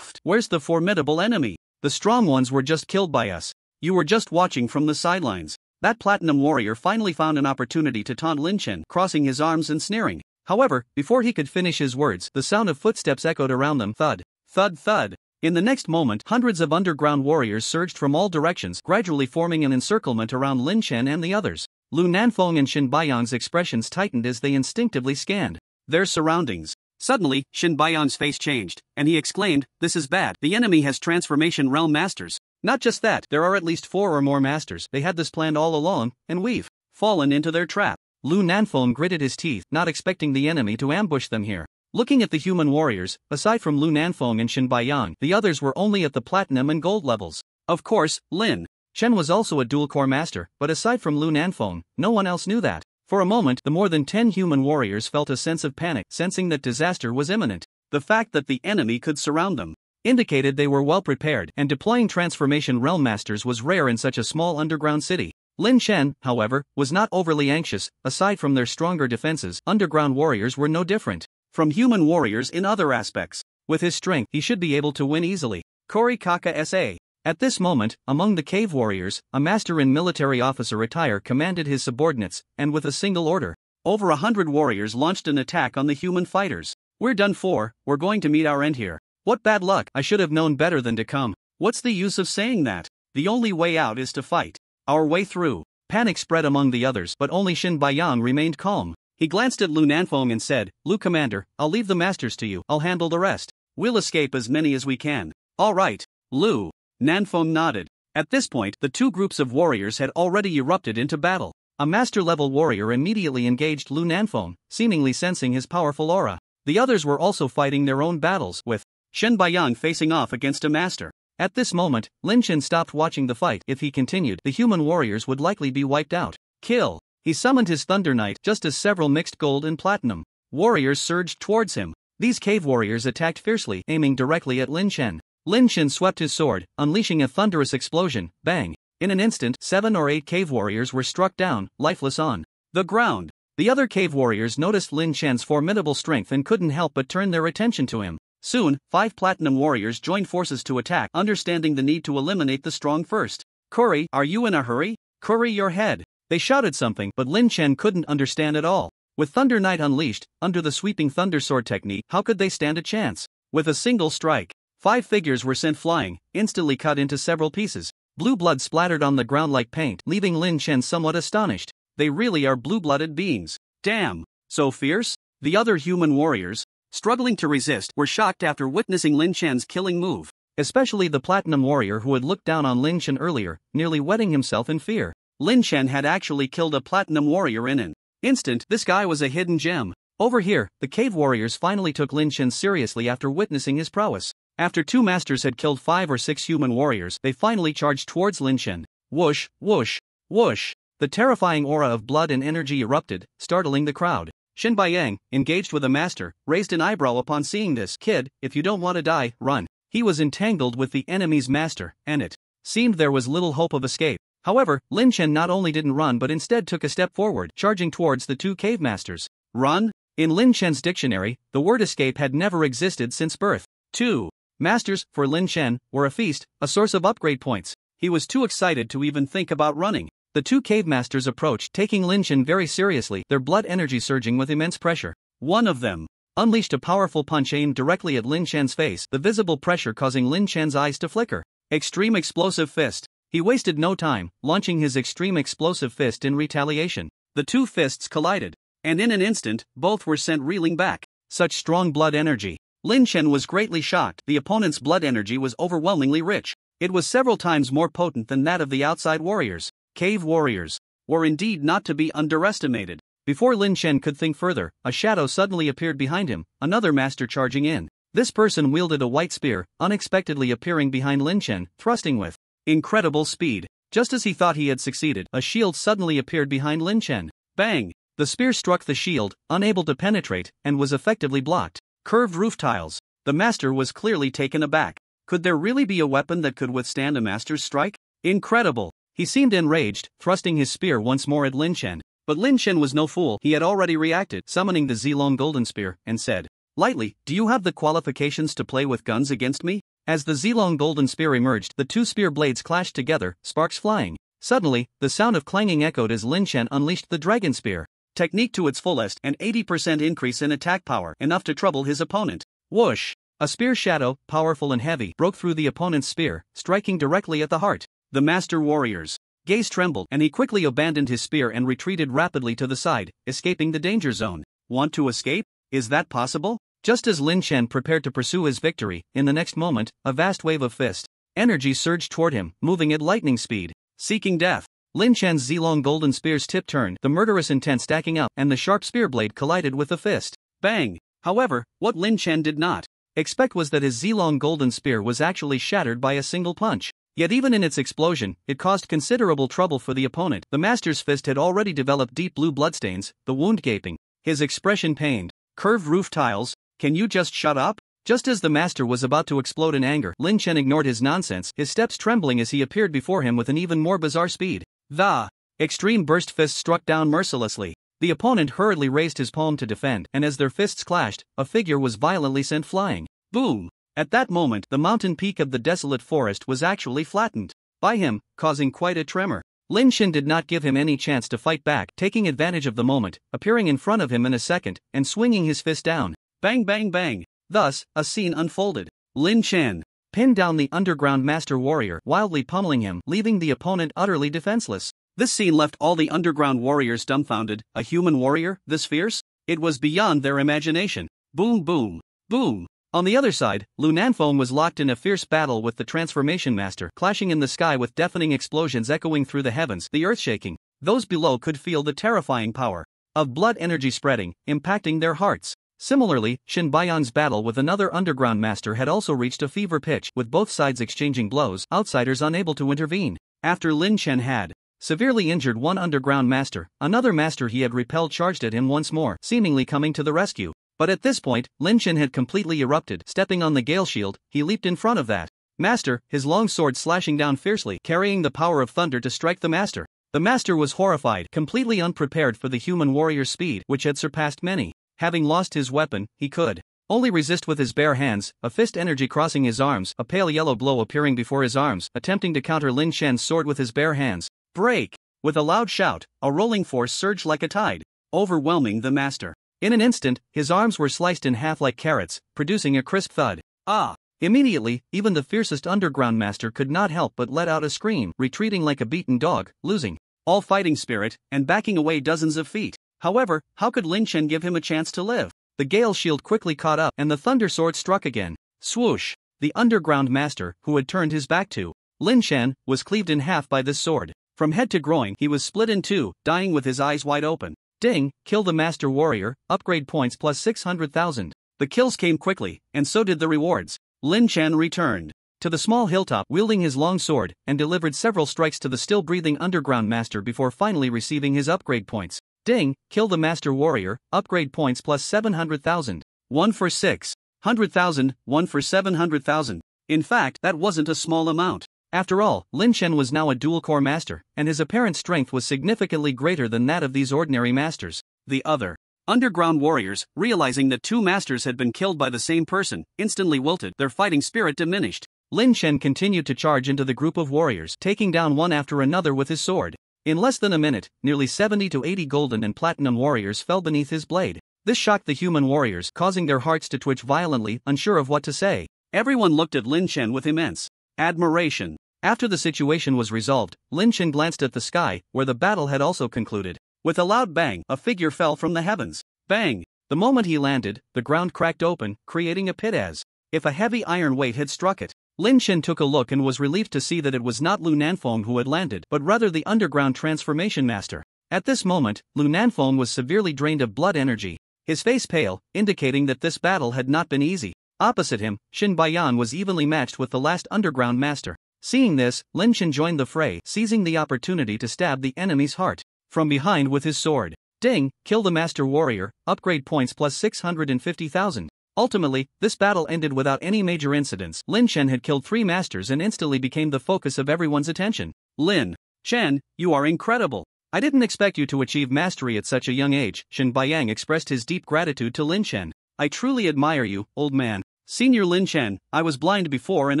Where's the formidable enemy? The strong ones were just killed by us. You were just watching from the sidelines. That platinum warrior finally found an opportunity to taunt Lin Chen, crossing his arms and sneering. However, before he could finish his words, the sound of footsteps echoed around them. Thud, thud, thud. In the next moment, hundreds of underground warriors surged from all directions, gradually forming an encirclement around Lin Chen and the others. Lu Nanfeng and Shin Baiyang's expressions tightened as they instinctively scanned their surroundings. Suddenly, Shin Baiyang's face changed, and he exclaimed, this is bad. The enemy has transformation realm masters. Not just that, there are at least 4 or more masters. They had this planned all along, and we've fallen into their trap. Lu Nanfeng gritted his teeth, not expecting the enemy to ambush them here. Looking at the human warriors, aside from Lu Nanfeng and Shin Baiyang, the others were only at the platinum and gold levels. Of course, Lin Chen was also a dual-core master, but aside from Lu Nanfeng, no one else knew that. For a moment, the more than 10 human warriors felt a sense of panic, sensing that disaster was imminent. The fact that the enemy could surround them indicated they were well prepared, and deploying transformation realm masters was rare in such a small underground city. Lin Chen, however, was not overly anxious. Aside from their stronger defenses, underground warriors were no different from human warriors in other aspects. With his strength, he should be able to win easily. Kori Kaka S.A. At this moment, among the cave warriors, a master in military officer attire commanded his subordinates, and with a single order, over 100 warriors launched an attack on the human fighters. We're done for, we're going to meet our end here. What bad luck, I should have known better than to come. What's the use of saying that? The only way out is to fight our way through. Panic spread among the others, but only Shin Baiyang remained calm. He glanced at Lu Nanfeng and said, Lu Commander, I'll leave the masters to you, I'll handle the rest. We'll escape as many as we can. All right. Lu Nanfeng nodded. At this point, the two groups of warriors had already erupted into battle. A master-level warrior immediately engaged Lu Nanfeng, seemingly sensing his powerful aura. The others were also fighting their own battles, with Shen Baiyang facing off against a master. At this moment, Lin Chen stopped watching the fight. If he continued, the human warriors would likely be wiped out. Kill! He summoned his Thunder Knight just as several mixed gold and platinum warriors surged towards him. These cave warriors attacked fiercely, aiming directly at Lin Chen. Lin Chen swept his sword, unleashing a thunderous explosion. Bang! In an instant, 7 or 8 cave warriors were struck down, lifeless on the ground. The other cave warriors noticed Lin Chen's formidable strength and couldn't help but turn their attention to him. Soon, 5 platinum warriors joined forces to attack, understanding the need to eliminate the strong first. Curry, are you in a hurry? Curry your head. They shouted something, but Lin Chen couldn't understand at all. With Thunder Knight unleashed, under the sweeping Thunder Sword technique, how could they stand a chance? With a single strike, 5 figures were sent flying, instantly cut into several pieces. Blue blood splattered on the ground like paint, leaving Lin Chen somewhat astonished. They really are blue-blooded beings. Damn! So fierce? The other human warriors, struggling to resist, were shocked after witnessing Lin Chen's killing move. Especially the platinum warrior who had looked down on Lin Chen earlier, nearly wetting himself in fear. Lin Chen had actually killed a platinum warrior in an instant. This guy was a hidden gem. Over here, the cave warriors finally took Lin Chen seriously after witnessing his prowess. After 2 masters had killed 5 or 6 human warriors, they finally charged towards Lin Chen. Whoosh, whoosh, whoosh. The terrifying aura of blood and energy erupted, startling the crowd. Shin Baiyang, engaged with a master, raised an eyebrow upon seeing this. Kid, if you don't want to die, run. He was entangled with the enemy's master, and it seemed there was little hope of escape. However, Lin Chen not only didn't run but instead took a step forward, charging towards the 2 cave masters. Run? In Lin Chen's dictionary, the word escape had never existed since birth. 2 masters, for Lin Chen, were a feast, a source of upgrade points. He was too excited to even think about running. The 2 cave masters approached, taking Lin Chen very seriously, their blood energy surging with immense pressure. One of them unleashed a powerful punch aimed directly at Lin Chen's face, the visible pressure causing Lin Chen's eyes to flicker. Extreme Explosive Fist. He wasted no time, launching his Extreme Explosive Fist in retaliation. The 2 fists collided, and in an instant, both were sent reeling back. Such strong blood energy. Lin Chen was greatly shocked. The opponent's blood energy was overwhelmingly rich. It was several times more potent than that of the outside warriors. Cave warriors were indeed not to be underestimated. Before Lin Chen could think further, a shadow suddenly appeared behind him, another master charging in. This person wielded a white spear, unexpectedly appearing behind Lin Chen, thrusting with incredible speed. Just as he thought he had succeeded, a shield suddenly appeared behind Lin Chen. Bang! The spear struck the shield, unable to penetrate, and was effectively blocked. Curved roof tiles. The master was clearly taken aback. Could there really be a weapon that could withstand a master's strike? Incredible! He seemed enraged, thrusting his spear once more at Lin Chen. But Lin Chen was no fool. He had already reacted, summoning the Zilong Golden Spear, and said, lightly, do you have the qualifications to play with guns against me? As the Zilong Golden Spear emerged, the 2 spear blades clashed together, sparks flying. Suddenly, the sound of clanging echoed as Lin Chen unleashed the Dragon Spear. Technique to its fullest, an 80% increase in attack power, enough to trouble his opponent. Whoosh! A spear shadow, powerful and heavy, broke through the opponent's spear, striking directly at the heart. The master warrior's gaze trembled, and he quickly abandoned his spear and retreated rapidly to the side, escaping the danger zone. Want to escape? Is that possible? Just as Lin Chen prepared to pursue his victory, in the next moment, a vast wave of fist energy surged toward him, moving at lightning speed. Seeking death. Lin Chen's Zilong Golden Spear's tip turned, the murderous intent stacking up, and the sharp spear blade collided with the fist. Bang! However, what Lin Chen did not expect was that his Zilong golden spear was actually shattered by a single punch. Yet even in its explosion, it caused considerable trouble for the opponent. The master's fist had already developed deep blue bloodstains, the wound gaping, his expression pained. Curved roof tiles, can you just shut up? Just as the master was about to explode in anger, Lin Chen ignored his nonsense, his steps trembling as he appeared before him with an even more bizarre speed. The extreme burst fist struck down mercilessly. The opponent hurriedly raised his palm to defend, and as their fists clashed, a figure was violently sent flying. Boom! At that moment, the mountain peak of the desolate forest was actually flattened by him, causing quite a tremor. Lin Chen did not give him any chance to fight back, taking advantage of the moment, appearing in front of him in a second, and swinging his fist down. Bang bang bang! Thus, a scene unfolded. Lin Chen pinned down the underground master warrior, wildly pummeling him, leaving the opponent utterly defenseless. This scene left all the underground warriors dumbfounded. A human warrior, this fierce? It was beyond their imagination. Boom boom, boom. On the other side, Lu Nanfeng was locked in a fierce battle with the Transformation Master, clashing in the sky with deafening explosions echoing through the heavens, the earth shaking. Those below could feel the terrifying power of blood energy spreading, impacting their hearts. Similarly, Shin Bayan's battle with another underground master had also reached a fever pitch, with both sides exchanging blows, outsiders unable to intervene. After Lin Chen had severely injured one underground master, another master he had repelled charged at him once more, seemingly coming to the rescue. But at this point, Lin Chen had completely erupted. Stepping on the gale shield, he leaped in front of that master, his long sword slashing down fiercely, carrying the power of thunder to strike the master. The master was horrified, completely unprepared for the human warrior's speed, which had surpassed many. Having lost his weapon, he could only resist with his bare hands, a fist energy crossing his arms, a pale yellow glow appearing before his arms, attempting to counter Lin Chen's sword with his bare hands. Break! With a loud shout, a rolling force surged like a tide, overwhelming the master. In an instant, his arms were sliced in half like carrots, producing a crisp thud. Ah! Immediately, even the fiercest underground master could not help but let out a scream, retreating like a beaten dog, losing all fighting spirit, and backing away dozens of feet. However, how could Lin Chen give him a chance to live? The gale shield quickly caught up, and the thunder sword struck again. Swoosh! The underground master, who had turned his back to Lin Chen, was cleaved in half by this sword. From head to groin, he was split in two, dying with his eyes wide open. Ding! Kill the master warrior, upgrade points plus 600,000. The kills came quickly, and so did the rewards. Lin Chen returned to the small hilltop wielding his long sword, and delivered several strikes to the still-breathing underground master before finally receiving his upgrade points. Ding! Kill the master warrior, upgrade points plus 700,000. 1 for 600,000, 1 for 700,000. In fact, that wasn't a small amount. After all, Lin Chen was now a dual-core master, and his apparent strength was significantly greater than that of these ordinary masters. The other underground warriors, realizing that two masters had been killed by the same person, instantly wilted, their fighting spirit diminished. Lin Chen continued to charge into the group of warriors, taking down one after another with his sword. In less than a minute, nearly 70 to 80 golden and platinum warriors fell beneath his blade. This shocked the human warriors, causing their hearts to twitch violently, unsure of what to say. Everyone looked at Lin Chen with immense admiration. After the situation was resolved, Lin Chen glanced at the sky, where the battle had also concluded. With a loud bang, a figure fell from the heavens. Bang! The moment he landed, the ground cracked open, creating a pit as if a heavy iron weight had struck it. Lin Chen took a look and was relieved to see that it was not Lu Nanfeng who had landed, but rather the underground transformation master. At this moment, Lu Nanfeng was severely drained of blood energy, his face pale, indicating that this battle had not been easy. Opposite him, Shin Bayan was evenly matched with the last underground master. Seeing this, Lin Chen joined the fray, seizing the opportunity to stab the enemy's heart from behind with his sword. Ding! Kill the master warrior, upgrade points plus 650,000. Ultimately, this battle ended without any major incidents. Lin Chen had killed 3 masters and instantly became the focus of everyone's attention. Lin Chen, you are incredible. I didn't expect you to achieve mastery at such a young age. Shin Baiyang expressed his deep gratitude to Lin Chen. I truly admire you, old man. Senior Lin Chen, I was blind before and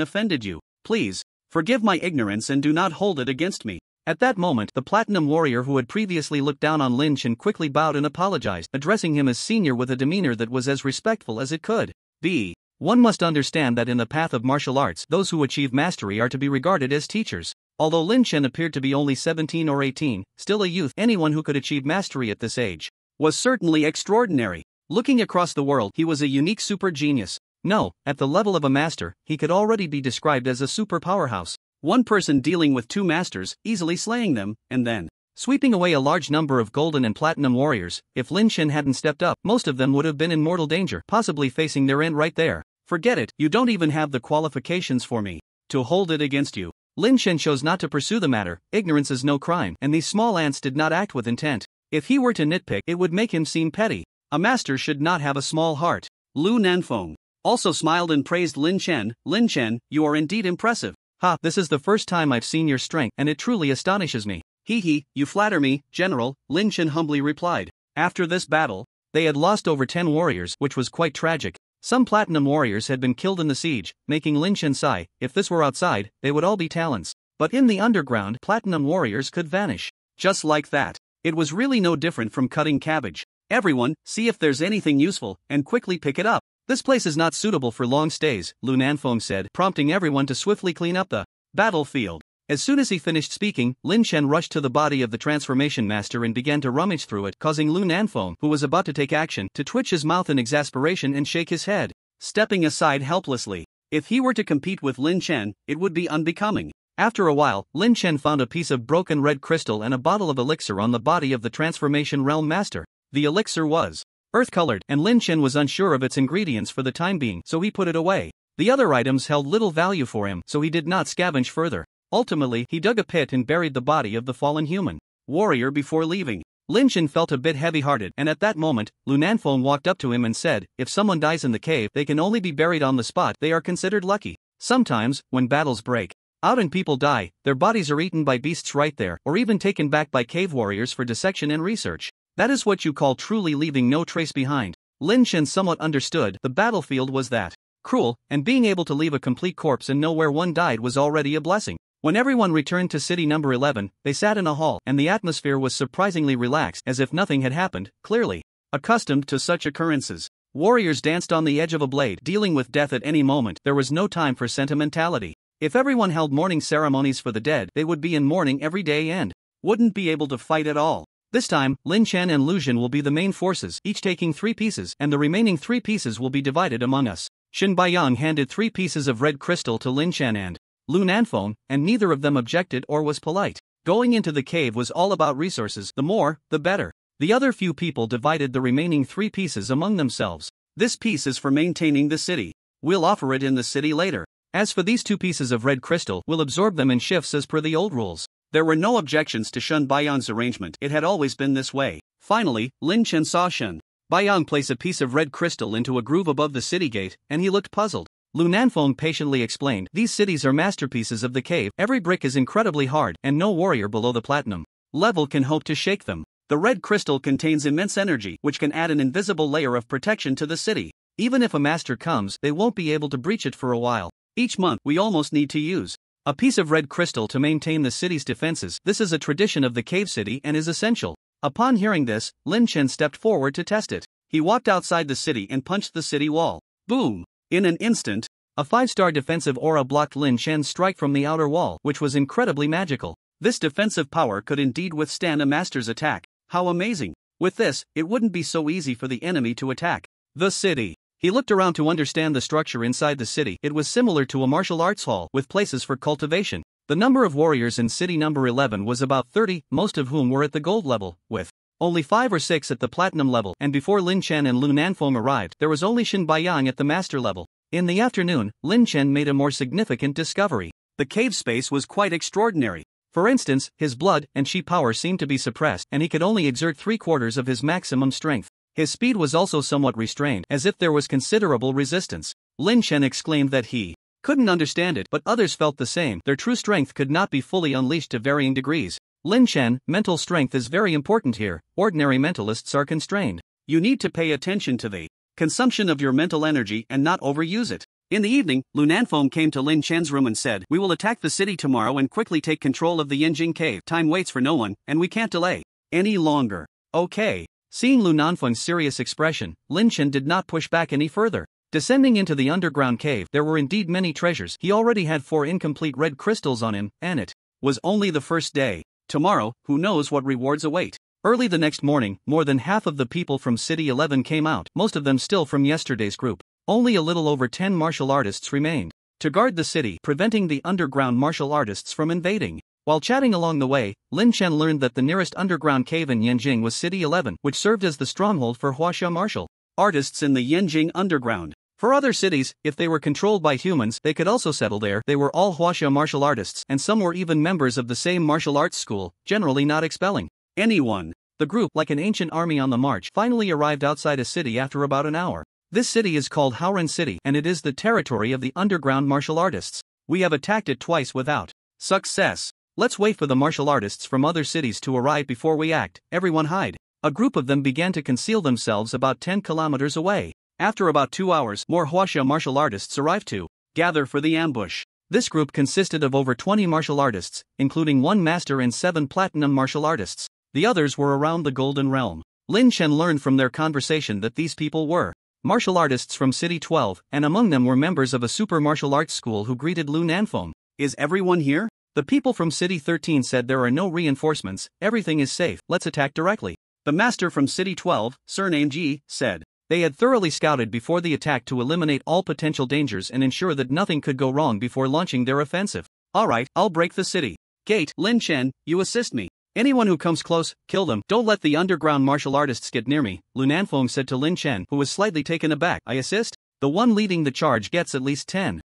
offended you. Please forgive my ignorance and do not hold it against me. At that moment, the platinum warrior who had previously looked down on Lin Chen quickly bowed and apologized, addressing him as senior with a demeanor that was as respectful as it could be. One must understand that in the path of martial arts, those who achieve mastery are to be regarded as teachers. Although Lin Chen appeared to be only 17 or 18, still a youth, anyone who could achieve mastery at this age was certainly extraordinary. Looking across the world, he was a unique super genius. No, at the level of a master, he could already be described as a super powerhouse. One person dealing with 2 masters, easily slaying them, and then sweeping away a large number of golden and platinum warriors. If Lin Chen hadn't stepped up, most of them would have been in mortal danger, possibly facing their end right there. Forget it, you don't even have the qualifications for me to hold it against you. Lin Chen chose not to pursue the matter. Ignorance is no crime, and these small ants did not act with intent. If he were to nitpick, it would make him seem petty. A master should not have a small heart. Lu Nanfeng also smiled and praised Lin Chen. Lin Chen, you are indeed impressive. Ha, this is the first time I've seen your strength, and it truly astonishes me. Hee hee, you flatter me, General, Lin Chen humbly replied. After this battle, they had lost over 10 warriors, which was quite tragic. Some platinum warriors had been killed in the siege, making Lin Chen sigh. If this were outside, they would all be talents. But in the underground, platinum warriors could vanish. Just like that. It was really no different from cutting cabbage. Everyone, see if there's anything useful, and quickly pick it up. This place is not suitable for long stays, Lu Nanfeng said, prompting everyone to swiftly clean up the battlefield. As soon as he finished speaking, Lin Chen rushed to the body of the transformation master and began to rummage through it, causing Lu Nanfeng, who was about to take action, to twitch his mouth in exasperation and shake his head, stepping aside helplessly. If he were to compete with Lin Chen, it would be unbecoming. After a while, Lin Chen found a piece of broken red crystal and a bottle of elixir on the body of the transformation realm master. The elixir was earth-colored, and Lin Chen was unsure of its ingredients for the time being, so he put it away. The other items held little value for him, so he did not scavenge further. Ultimately, he dug a pit and buried the body of the fallen human warrior before leaving. Lin Chen felt a bit heavy-hearted, and at that moment, Lu Nanfeng walked up to him and said, if someone dies in the cave, they can only be buried on the spot. They are considered lucky. Sometimes, when battles break out and people die, their bodies are eaten by beasts right there, or even taken back by cave warriors for dissection and research. That is what you call truly leaving no trace behind. Lin Chen somewhat understood the battlefield was that cruel, and being able to leave a complete corpse and know where one died was already a blessing. When everyone returned to city number 11, they sat in a hall, and the atmosphere was surprisingly relaxed, as if nothing had happened. Clearly accustomed to such occurrences, warriors danced on the edge of a blade, dealing with death at any moment. There was no time for sentimentality. If everyone held mourning ceremonies for the dead, they would be in mourning every day and wouldn't be able to fight at all. This time, Lin Chen and Lu Jin will be the main forces, each taking 3 pieces, and the remaining 3 pieces will be divided among us. Shin Baiyang handed 3 pieces of red crystal to Lin Chen and Lu Nanfeng, and neither of them objected or was polite. Going into the cave was all about resources, the more, the better. The other few people divided the remaining 3 pieces among themselves. This piece is for maintaining the city. We'll offer it in the city later. As for these 2 pieces of red crystal, we'll absorb them in shifts as per the old rules. There were no objections to Shen Baiyang's arrangement. It had always been this way. Finally, Lin Chen saw Shen Baiyang place a piece of red crystal into a groove above the city gate, and he looked puzzled. Lu Nanfeng patiently explained, these cities are masterpieces of the cave. Every brick is incredibly hard, and no warrior below the platinum level can hope to shake them. The red crystal contains immense energy, which can add an invisible layer of protection to the city. Even if a master comes, they won't be able to breach it for a while. Each month, we almost need to use a piece of red crystal to maintain the city's defenses. This is a tradition of the cave city and is essential. Upon hearing this, Lin Chen stepped forward to test it. He walked outside the city and punched the city wall. Boom! In an instant, a 5-star defensive aura blocked Lin Chen's strike from the outer wall, which was incredibly magical. This defensive power could indeed withstand a master's attack. How amazing! With this, it wouldn't be so easy for the enemy to attack the city. He looked around to understand the structure inside the city. It was similar to a martial arts hall, with places for cultivation. The number of warriors in city number 11 was about 30, most of whom were at the gold level, with only 5 or 6 at the platinum level, and before Lin Chen and Lu Nanfeng arrived, there was only Shin Baiyang at the master level. In the afternoon, Lin Chen made a more significant discovery. The cave space was quite extraordinary. For instance, his blood and chi power seemed to be suppressed, and he could only exert 3/4 of his maximum strength. His speed was also somewhat restrained, as if there was considerable resistance. Lin Chen exclaimed that he couldn't understand it, but others felt the same. Their true strength could not be fully unleashed to varying degrees. Lin Chen, mental strength is very important here. Ordinary mentalists are constrained. You need to pay attention to the consumption of your mental energy and not overuse it. In the evening, Lu Nanfeng came to Lin Chen's room and said, "We will attack the city tomorrow and quickly take control of the Yinjing cave. Time waits for no one, and we can't delay any longer." Okay. Seeing Lu Nanfeng's serious expression, Lin Chen did not push back any further. Descending into the underground cave, there were indeed many treasures. He already had 4 incomplete red crystals on him, and it was only the first day. Tomorrow, who knows what rewards await. Early the next morning, more than half of the people from City 11 came out, most of them still from yesterday's group. Only a little over 10 martial artists remained to guard the city, preventing the underground martial artists from invading. While chatting along the way, Lin Chen learned that the nearest underground cave in Yanjing was City 11, which served as the stronghold for Huaxia martial artists in the Yanjing underground. For other cities, if they were controlled by humans, they could also settle there. They were all Huaxia martial artists, and some were even members of the same martial arts school, generally not expelling anyone. The group, like an ancient army on the march, finally arrived outside a city after about an hour. This city is called Haoren City, and it is the territory of the underground martial artists. We have attacked it twice without success. Let's wait for the martial artists from other cities to arrive before we act. Everyone hide. A group of them began to conceal themselves about 10 kilometers away. After about 2 hours, more Huaxia martial artists arrived to gather for the ambush. This group consisted of over 20 martial artists, including 1 master and 7 platinum martial artists. The others were around the Golden Realm. Lin Chen learned from their conversation that these people were martial artists from City 12, and among them were members of a super martial arts school who greeted Lu Nanfeng. Is everyone here? The people from City 13 said there are no reinforcements, everything is safe, let's attack directly. The master from City 12, surnamed Ji, said. They had thoroughly scouted before the attack to eliminate all potential dangers and ensure that nothing could go wrong before launching their offensive. Alright, I'll break the city gate. Lin Chen, you assist me. Anyone who comes close, kill them. Don't let the underground martial artists get near me, Lu Nanfeng said to Lin Chen, who was slightly taken aback. I assist? The one leading the charge gets at least 10%.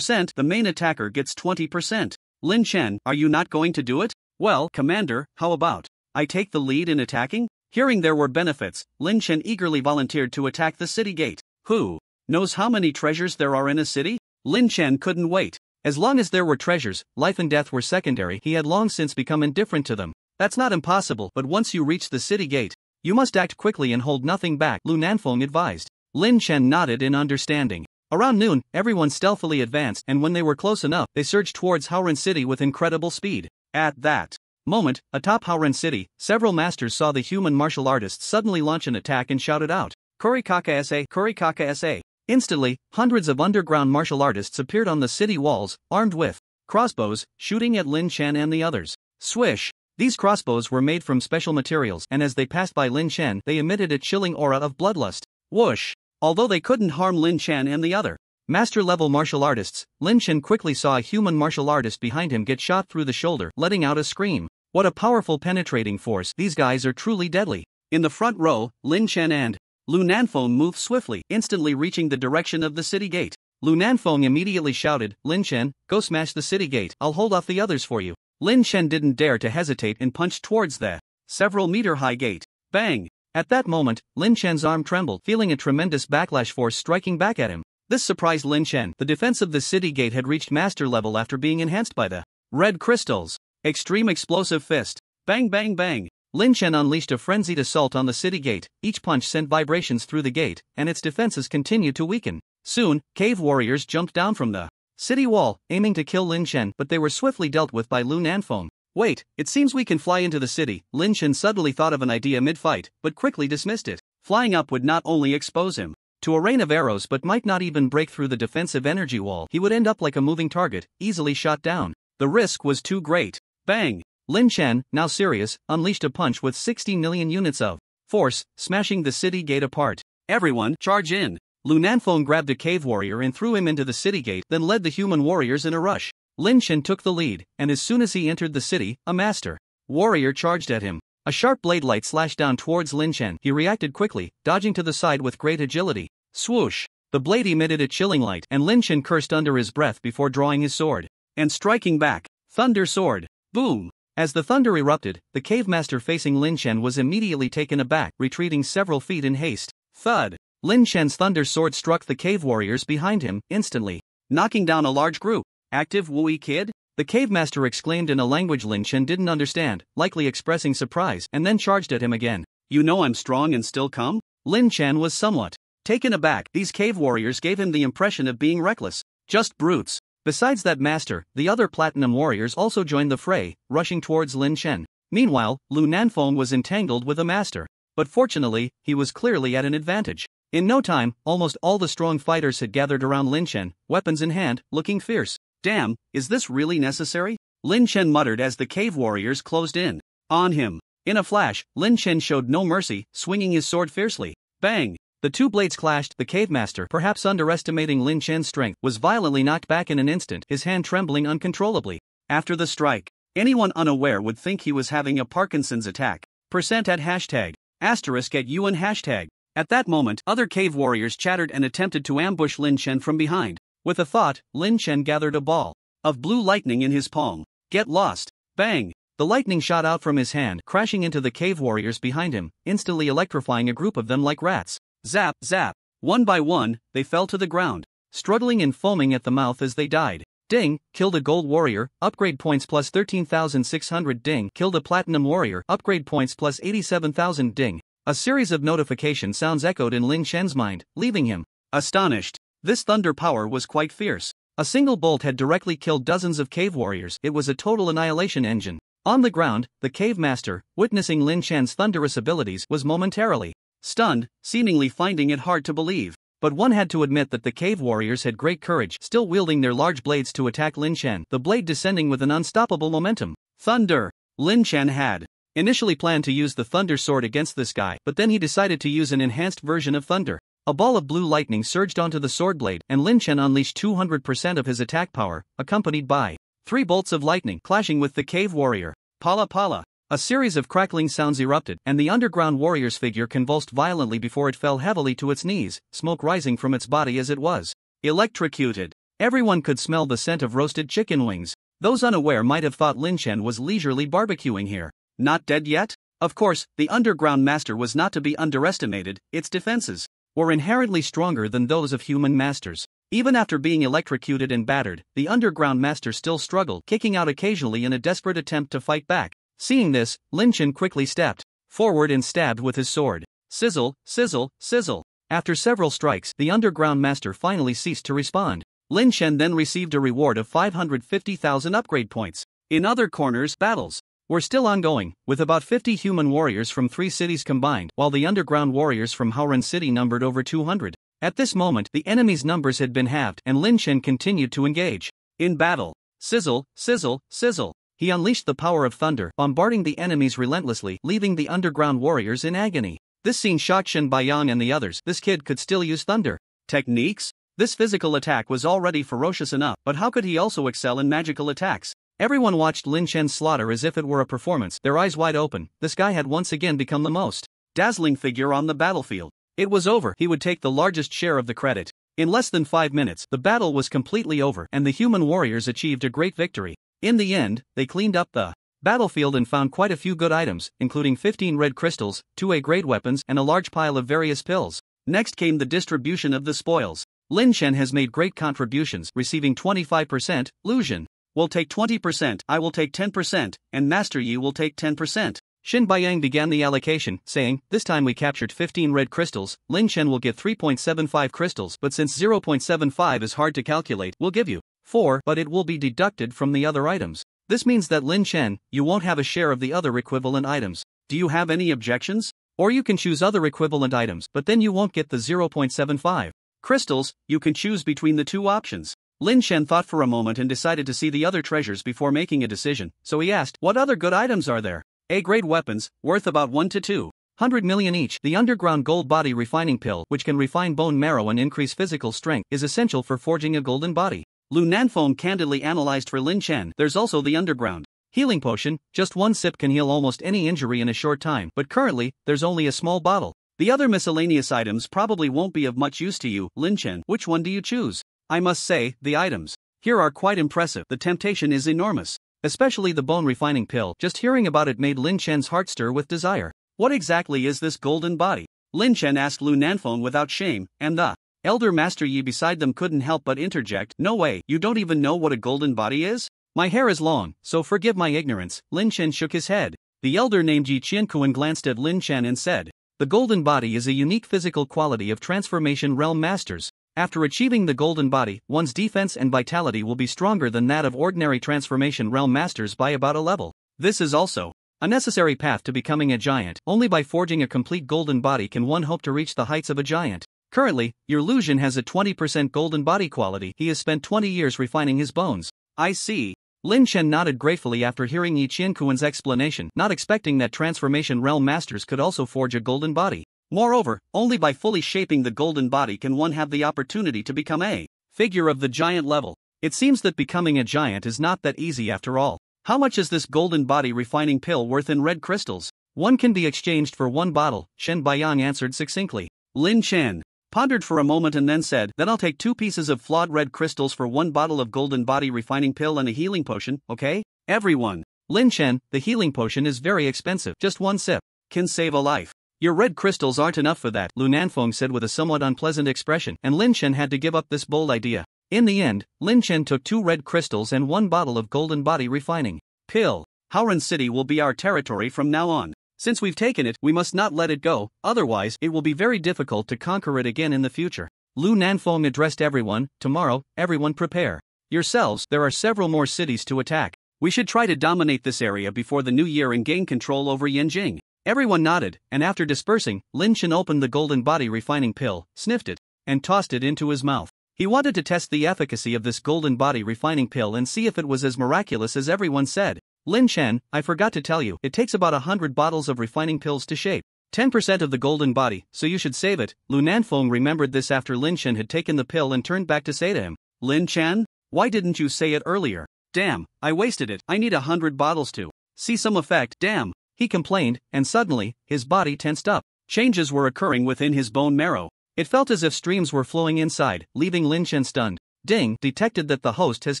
The main attacker gets 20%. Lin Chen, are you not going to do it? Well, Commander, how about I take the lead in attacking? Hearing there were benefits, Lin Chen eagerly volunteered to attack the city gate. Who knows how many treasures there are in a city? Lin Chen couldn't wait. As long as there were treasures, life and death were secondary. He had long since become indifferent to them. That's not impossible, but once you reach the city gate, you must act quickly and hold nothing back, Lu Nanfeng advised. Lin Chen nodded in understanding. Around noon, everyone stealthily advanced, and when they were close enough, they surged towards Haoren City with incredible speed. At that moment, atop Haoren City, several masters saw the human martial artists suddenly launch an attack and shouted out, Kurikaka sa, Kurikaka sa. Instantly, hundreds of underground martial artists appeared on the city walls, armed with crossbows, shooting at Lin Chen and the others. Swish! These crossbows were made from special materials, and as they passed by Lin Chen, they emitted a chilling aura of bloodlust. Whoosh! Although they couldn't harm Lin Chen and the other master-level martial artists, Lin Chen quickly saw a human martial artist behind him get shot through the shoulder, letting out a scream. What a powerful penetrating force, these guys are truly deadly. In the front row, Lin Chen and Lu Nanfeng moved swiftly, instantly reaching the direction of the city gate. Lu Nanfeng immediately shouted, Lin Chen, go smash the city gate, I'll hold off the others for you. Lin Chen didn't dare to hesitate and punched towards the several-meter-high gate. Bang! At that moment, Lin Chen's arm trembled, feeling a tremendous backlash force striking back at him. This surprised Lin Chen. The defense of the city gate had reached master level after being enhanced by the red crystals. Extreme explosive fist. Bang bang bang. Lin Chen unleashed a frenzied assault on the city gate. Each punch sent vibrations through the gate, and its defenses continued to weaken. Soon, cave warriors jumped down from the city wall, aiming to kill Lin Chen, but they were swiftly dealt with by Lu Nanfeng. Wait, it seems we can fly into the city. Lin Chen suddenly thought of an idea mid-fight, but quickly dismissed it. Flying up would not only expose him to a rain of arrows but might not even break through the defensive energy wall. He would end up like a moving target, easily shot down. The risk was too great. Bang! Lin Chen, now serious, unleashed a punch with 60 million units of force, smashing the city gate apart. Everyone, charge in! Lu Nanfeng grabbed a cave warrior and threw him into the city gate, then led the human warriors in a rush. Lin Chen took the lead, and as soon as he entered the city, a master warrior charged at him. A sharp blade light slashed down towards Lin Chen. He reacted quickly, dodging to the side with great agility. Swoosh! The blade emitted a chilling light, and Lin Chen cursed under his breath before drawing his sword and striking back. Thunder sword! Boom! As the thunder erupted, the cave master facing Lin Chen was immediately taken aback, retreating several feet in haste. Thud! Lin Chen's thunder sword struck the cave warriors behind him, instantly knocking down a large group. Active Wui kid? The cave master exclaimed in a language Lin Chen didn't understand, likely expressing surprise, and then charged at him again. You know I'm strong and still come? Lin Chen was somewhat taken aback. These cave warriors gave him the impression of being reckless. Just brutes. Besides that master, the other platinum warriors also joined the fray, rushing towards Lin Chen. Meanwhile, Lu Nanfeng was entangled with a master. But fortunately, he was clearly at an advantage. In no time, almost all the strong fighters had gathered around Lin Chen, weapons in hand, looking fierce. Damn, is this really necessary? Lin Chen muttered as the cave warriors closed in on him. In a flash, Lin Chen showed no mercy, swinging his sword fiercely. Bang! The two blades clashed. The cave master, perhaps underestimating Lin Chen's strength, was violently knocked back in an instant, his hand trembling uncontrollably. After the strike, Anyone unaware would think he was having a Parkinson's attack. Percent at hashtag. Asterisk at UN hashtag. At that moment, other cave warriors chattered and attempted to ambush Lin Chen from behind. With a thought, Lin Chen gathered a ball of blue lightning in his palm. Get lost. Bang! The lightning shot out from his hand, crashing into the cave warriors behind him, instantly electrifying a group of them like rats. Zap, zap. One by one, they fell to the ground, struggling and foaming at the mouth as they died. Ding, killed a gold warrior, upgrade points plus 13,600. Ding, killed a platinum warrior, upgrade points plus 87,000. Ding. A series of notification sounds echoed in Lin Chen's mind, leaving him astonished. This thunder power was quite fierce. A single bolt had directly killed dozens of cave warriors. It was a total annihilation engine. On the ground, the cave master, witnessing Lin Chen's thunderous abilities, was momentarily stunned, seemingly finding it hard to believe. But one had to admit that the cave warriors had great courage, still wielding their large blades to attack Lin Chen, the blade descending with an unstoppable momentum. Thunder! Lin Chen had initially planned to use the thunder sword against this guy, but then he decided to use an enhanced version of thunder. A ball of blue lightning surged onto the sword blade, and Lin Chen unleashed 200% of his attack power, accompanied by 3 bolts of lightning clashing with the cave warrior. Pala pala. A series of crackling sounds erupted, and the underground warrior's figure convulsed violently before it fell heavily to its knees, smoke rising from its body as it was electrocuted. Everyone could smell the scent of roasted chicken wings. Those unaware might have thought Lin Chen was leisurely barbecuing here. Not dead yet? Of course, the underground master was not to be underestimated. Its defenses were inherently stronger than those of human masters. Even after being electrocuted and battered, the underground master still struggled, kicking out occasionally in a desperate attempt to fight back. Seeing this, Lin Chen quickly stepped forward and stabbed with his sword. Sizzle, sizzle, sizzle. After several strikes, the underground master finally ceased to respond. Lin Chen then received a reward of 550,000 upgrade points. In other corners, battles were still ongoing, with about 50 human warriors from 3 cities combined, while the underground warriors from Haoran City numbered over 200. At this moment, the enemy's numbers had been halved, and Lin Chen continued to engage in battle. Sizzle, sizzle, sizzle. He unleashed the power of thunder, bombarding the enemies relentlessly, leaving the underground warriors in agony. This scene shocked Shen Baiyang and the others. This kid could still use thunder techniques? This physical attack was already ferocious enough, but how could he also excel in magical attacks? Everyone watched Lin Chen's slaughter as if it were a performance, their eyes wide open. This guy had once again become the most dazzling figure on the battlefield. It was over. He would take the largest share of the credit. In less than 5 minutes, the battle was completely over, and the human warriors achieved a great victory. In the end, they cleaned up the battlefield and found quite a few good items, including 15 red crystals, 2 A-grade weapons, and a large pile of various pills. Next came the distribution of the spoils. Lin Chen has made great contributions, receiving 25%, Lu Zhen will take 20%, I will take 10%, and Master Yi will take 10%. Shen Baiyang began the allocation, saying, "This time we captured 15 red crystals, Lin Chen will get 3.75 crystals, but since 0.75 is hard to calculate, we'll give you 4, but it will be deducted from the other items. This means that Lin Chen, you won't have a share of the other equivalent items. Do you have any objections? Or you can choose other equivalent items, but then you won't get the 0.75 crystals. You can choose between the 2 options." Lin Chen thought for a moment and decided to see the other treasures before making a decision, so he asked, "What other good items are there?" A-grade weapons, worth about 1 to 200 million each. The underground gold body refining pill, which can refine bone marrow and increase physical strength, is essential for forging a golden body. Lu Nanfeng candidly analyzed for Lin Chen. There's also the underground healing potion. Just 1 sip can heal almost any injury in a short time, but currently, there's only a small bottle. The other miscellaneous items probably won't be of much use to you, Lin Chen. Which one do you choose? I must say, the items here are quite impressive. The temptation is enormous. Especially the bone refining pill. Just hearing about it made Lin Chen's heart stir with desire. What exactly is this golden body? Lin Chen asked Lu Nanfeng without shame, and the elder Master Yi beside them couldn't help but interject, "No way, you don't even know what a golden body is? My hair is long, so forgive my ignorance." Lin Chen shook his head. The elder named Yi Qiankuan glanced at Lin Chen and said, "The golden body is a unique physical quality of transformation realm masters. After achieving the golden body, one's defense and vitality will be stronger than that of ordinary transformation realm masters by about a level. This is also a necessary path to becoming a giant. Only by forging a complete golden body can one hope to reach the heights of a giant. Currently, your Lu Zhen has a 20% golden body quality. He has spent 20 years refining his bones." "I see." Lin Chen nodded gratefully after hearing Yi Qiankuan's explanation, not expecting that transformation realm masters could also forge a golden body. Moreover, only by fully shaping the golden body can one have the opportunity to become a figure of the giant level. It seems that becoming a giant is not that easy after all. How much is this golden body refining pill worth in red crystals? One can be exchanged for one bottle, Shen Baiyang answered succinctly. Lin Chen pondered for a moment and then said, then I'll take 2 pieces of flawed red crystals for 1 bottle of golden body refining pill and a healing potion, okay? Everyone. Lin Chen, the healing potion is very expensive. Just 1 sip can save a life. Your red crystals aren't enough for that, Lu Nanfeng said with a somewhat unpleasant expression, and Lin Chen had to give up this bold idea. In the end, Lin Chen took 2 red crystals and 1 bottle of golden body refining pill. Haoran City will be our territory from now on. Since we've taken it, we must not let it go, otherwise it will be very difficult to conquer it again in the future. Lu Nanfeng addressed everyone. Tomorrow, everyone prepare yourselves, there are several more cities to attack. We should try to dominate this area before the new year and gain control over Yanjing. Everyone nodded, and after dispersing, Lin Chen opened the golden body refining pill, sniffed it, and tossed it into his mouth. He wanted to test the efficacy of this golden body refining pill and see if it was as miraculous as everyone said. Lin Chen, I forgot to tell you, it takes about 100 bottles of refining pills to shape 10% of the golden body, so you should save it. Lu Nanfeng remembered this after Lin Chen had taken the pill and turned back to say to him, Lin Chen, why didn't you say it earlier? Damn, I wasted it. I need 100 bottles to see some effect. Damn, he complained, and suddenly, his body tensed up. Changes were occurring within his bone marrow. It felt as if streams were flowing inside, leaving Lin Chen stunned. Ding, detected that the host has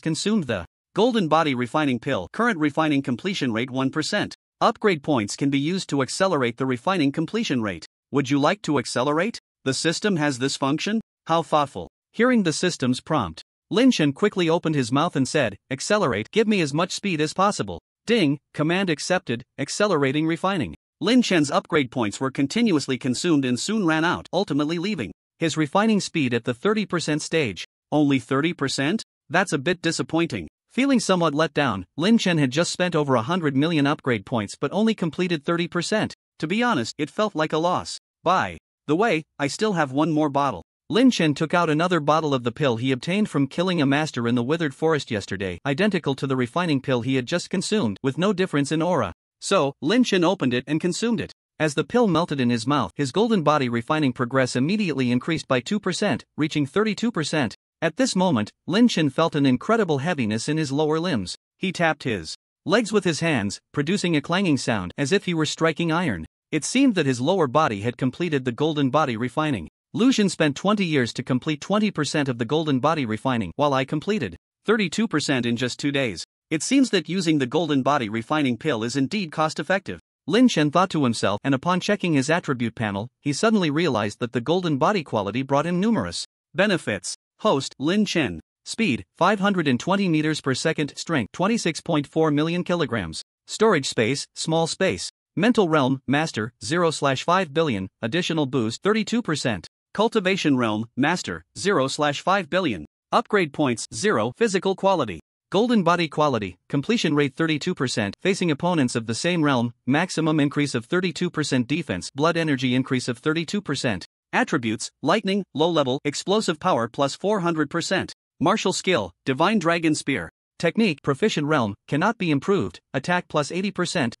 consumed the golden body refining pill. Current refining completion rate 1%. Upgrade points can be used to accelerate the refining completion rate. Would you like to accelerate? The system has this function? How thoughtful. Hearing the system's prompt, Lin Chen quickly opened his mouth and said, accelerate, give me as much speed as possible. Ding, command accepted, accelerating refining. Lin Chen's upgrade points were continuously consumed and soon ran out, ultimately leaving his refining speed at the 30% stage. Only 30%? That's a bit disappointing. Feeling somewhat let down, Lin Chen had just spent over 100 million upgrade points but only completed 30%. To be honest, it felt like a loss. By the way, I still have 1 more bottle. Lin Chen took out another bottle of the pill he obtained from killing a master in the withered forest yesterday, identical to the refining pill he had just consumed, with no difference in aura. So, Lin Chen opened it and consumed it. As the pill melted in his mouth, his golden body refining progress immediately increased by 2%, reaching 32%. At this moment, Lin Chen felt an incredible heaviness in his lower limbs. He tapped his legs with his hands, producing a clanging sound as if he were striking iron. It seemed that his lower body had completed the golden body refining. Lu Xun spent 20 years to complete 20% of the golden body refining, while I completed 32% in just 2 days. It seems that using the golden body refining pill is indeed cost-effective. Lin Chen thought to himself, and upon checking his attribute panel, he suddenly realized that the golden body quality brought him numerous benefits. Host, Lin Chen. Speed, 520 meters per second. Strength, 26.4 million kilograms. Storage space, small space. Mental realm, master, 0/5 billion, additional boost, 32%. Cultivation realm, master, 0/5 billion. Upgrade points, 0. Physical quality. Golden body quality, completion rate 32%, facing opponents of the same realm, maximum increase of 32% defense, blood energy increase of 32%. Attributes, lightning, low level, explosive power plus 400%. Martial skill, divine dragon spear. Technique, proficient realm, cannot be improved, attack plus 80%.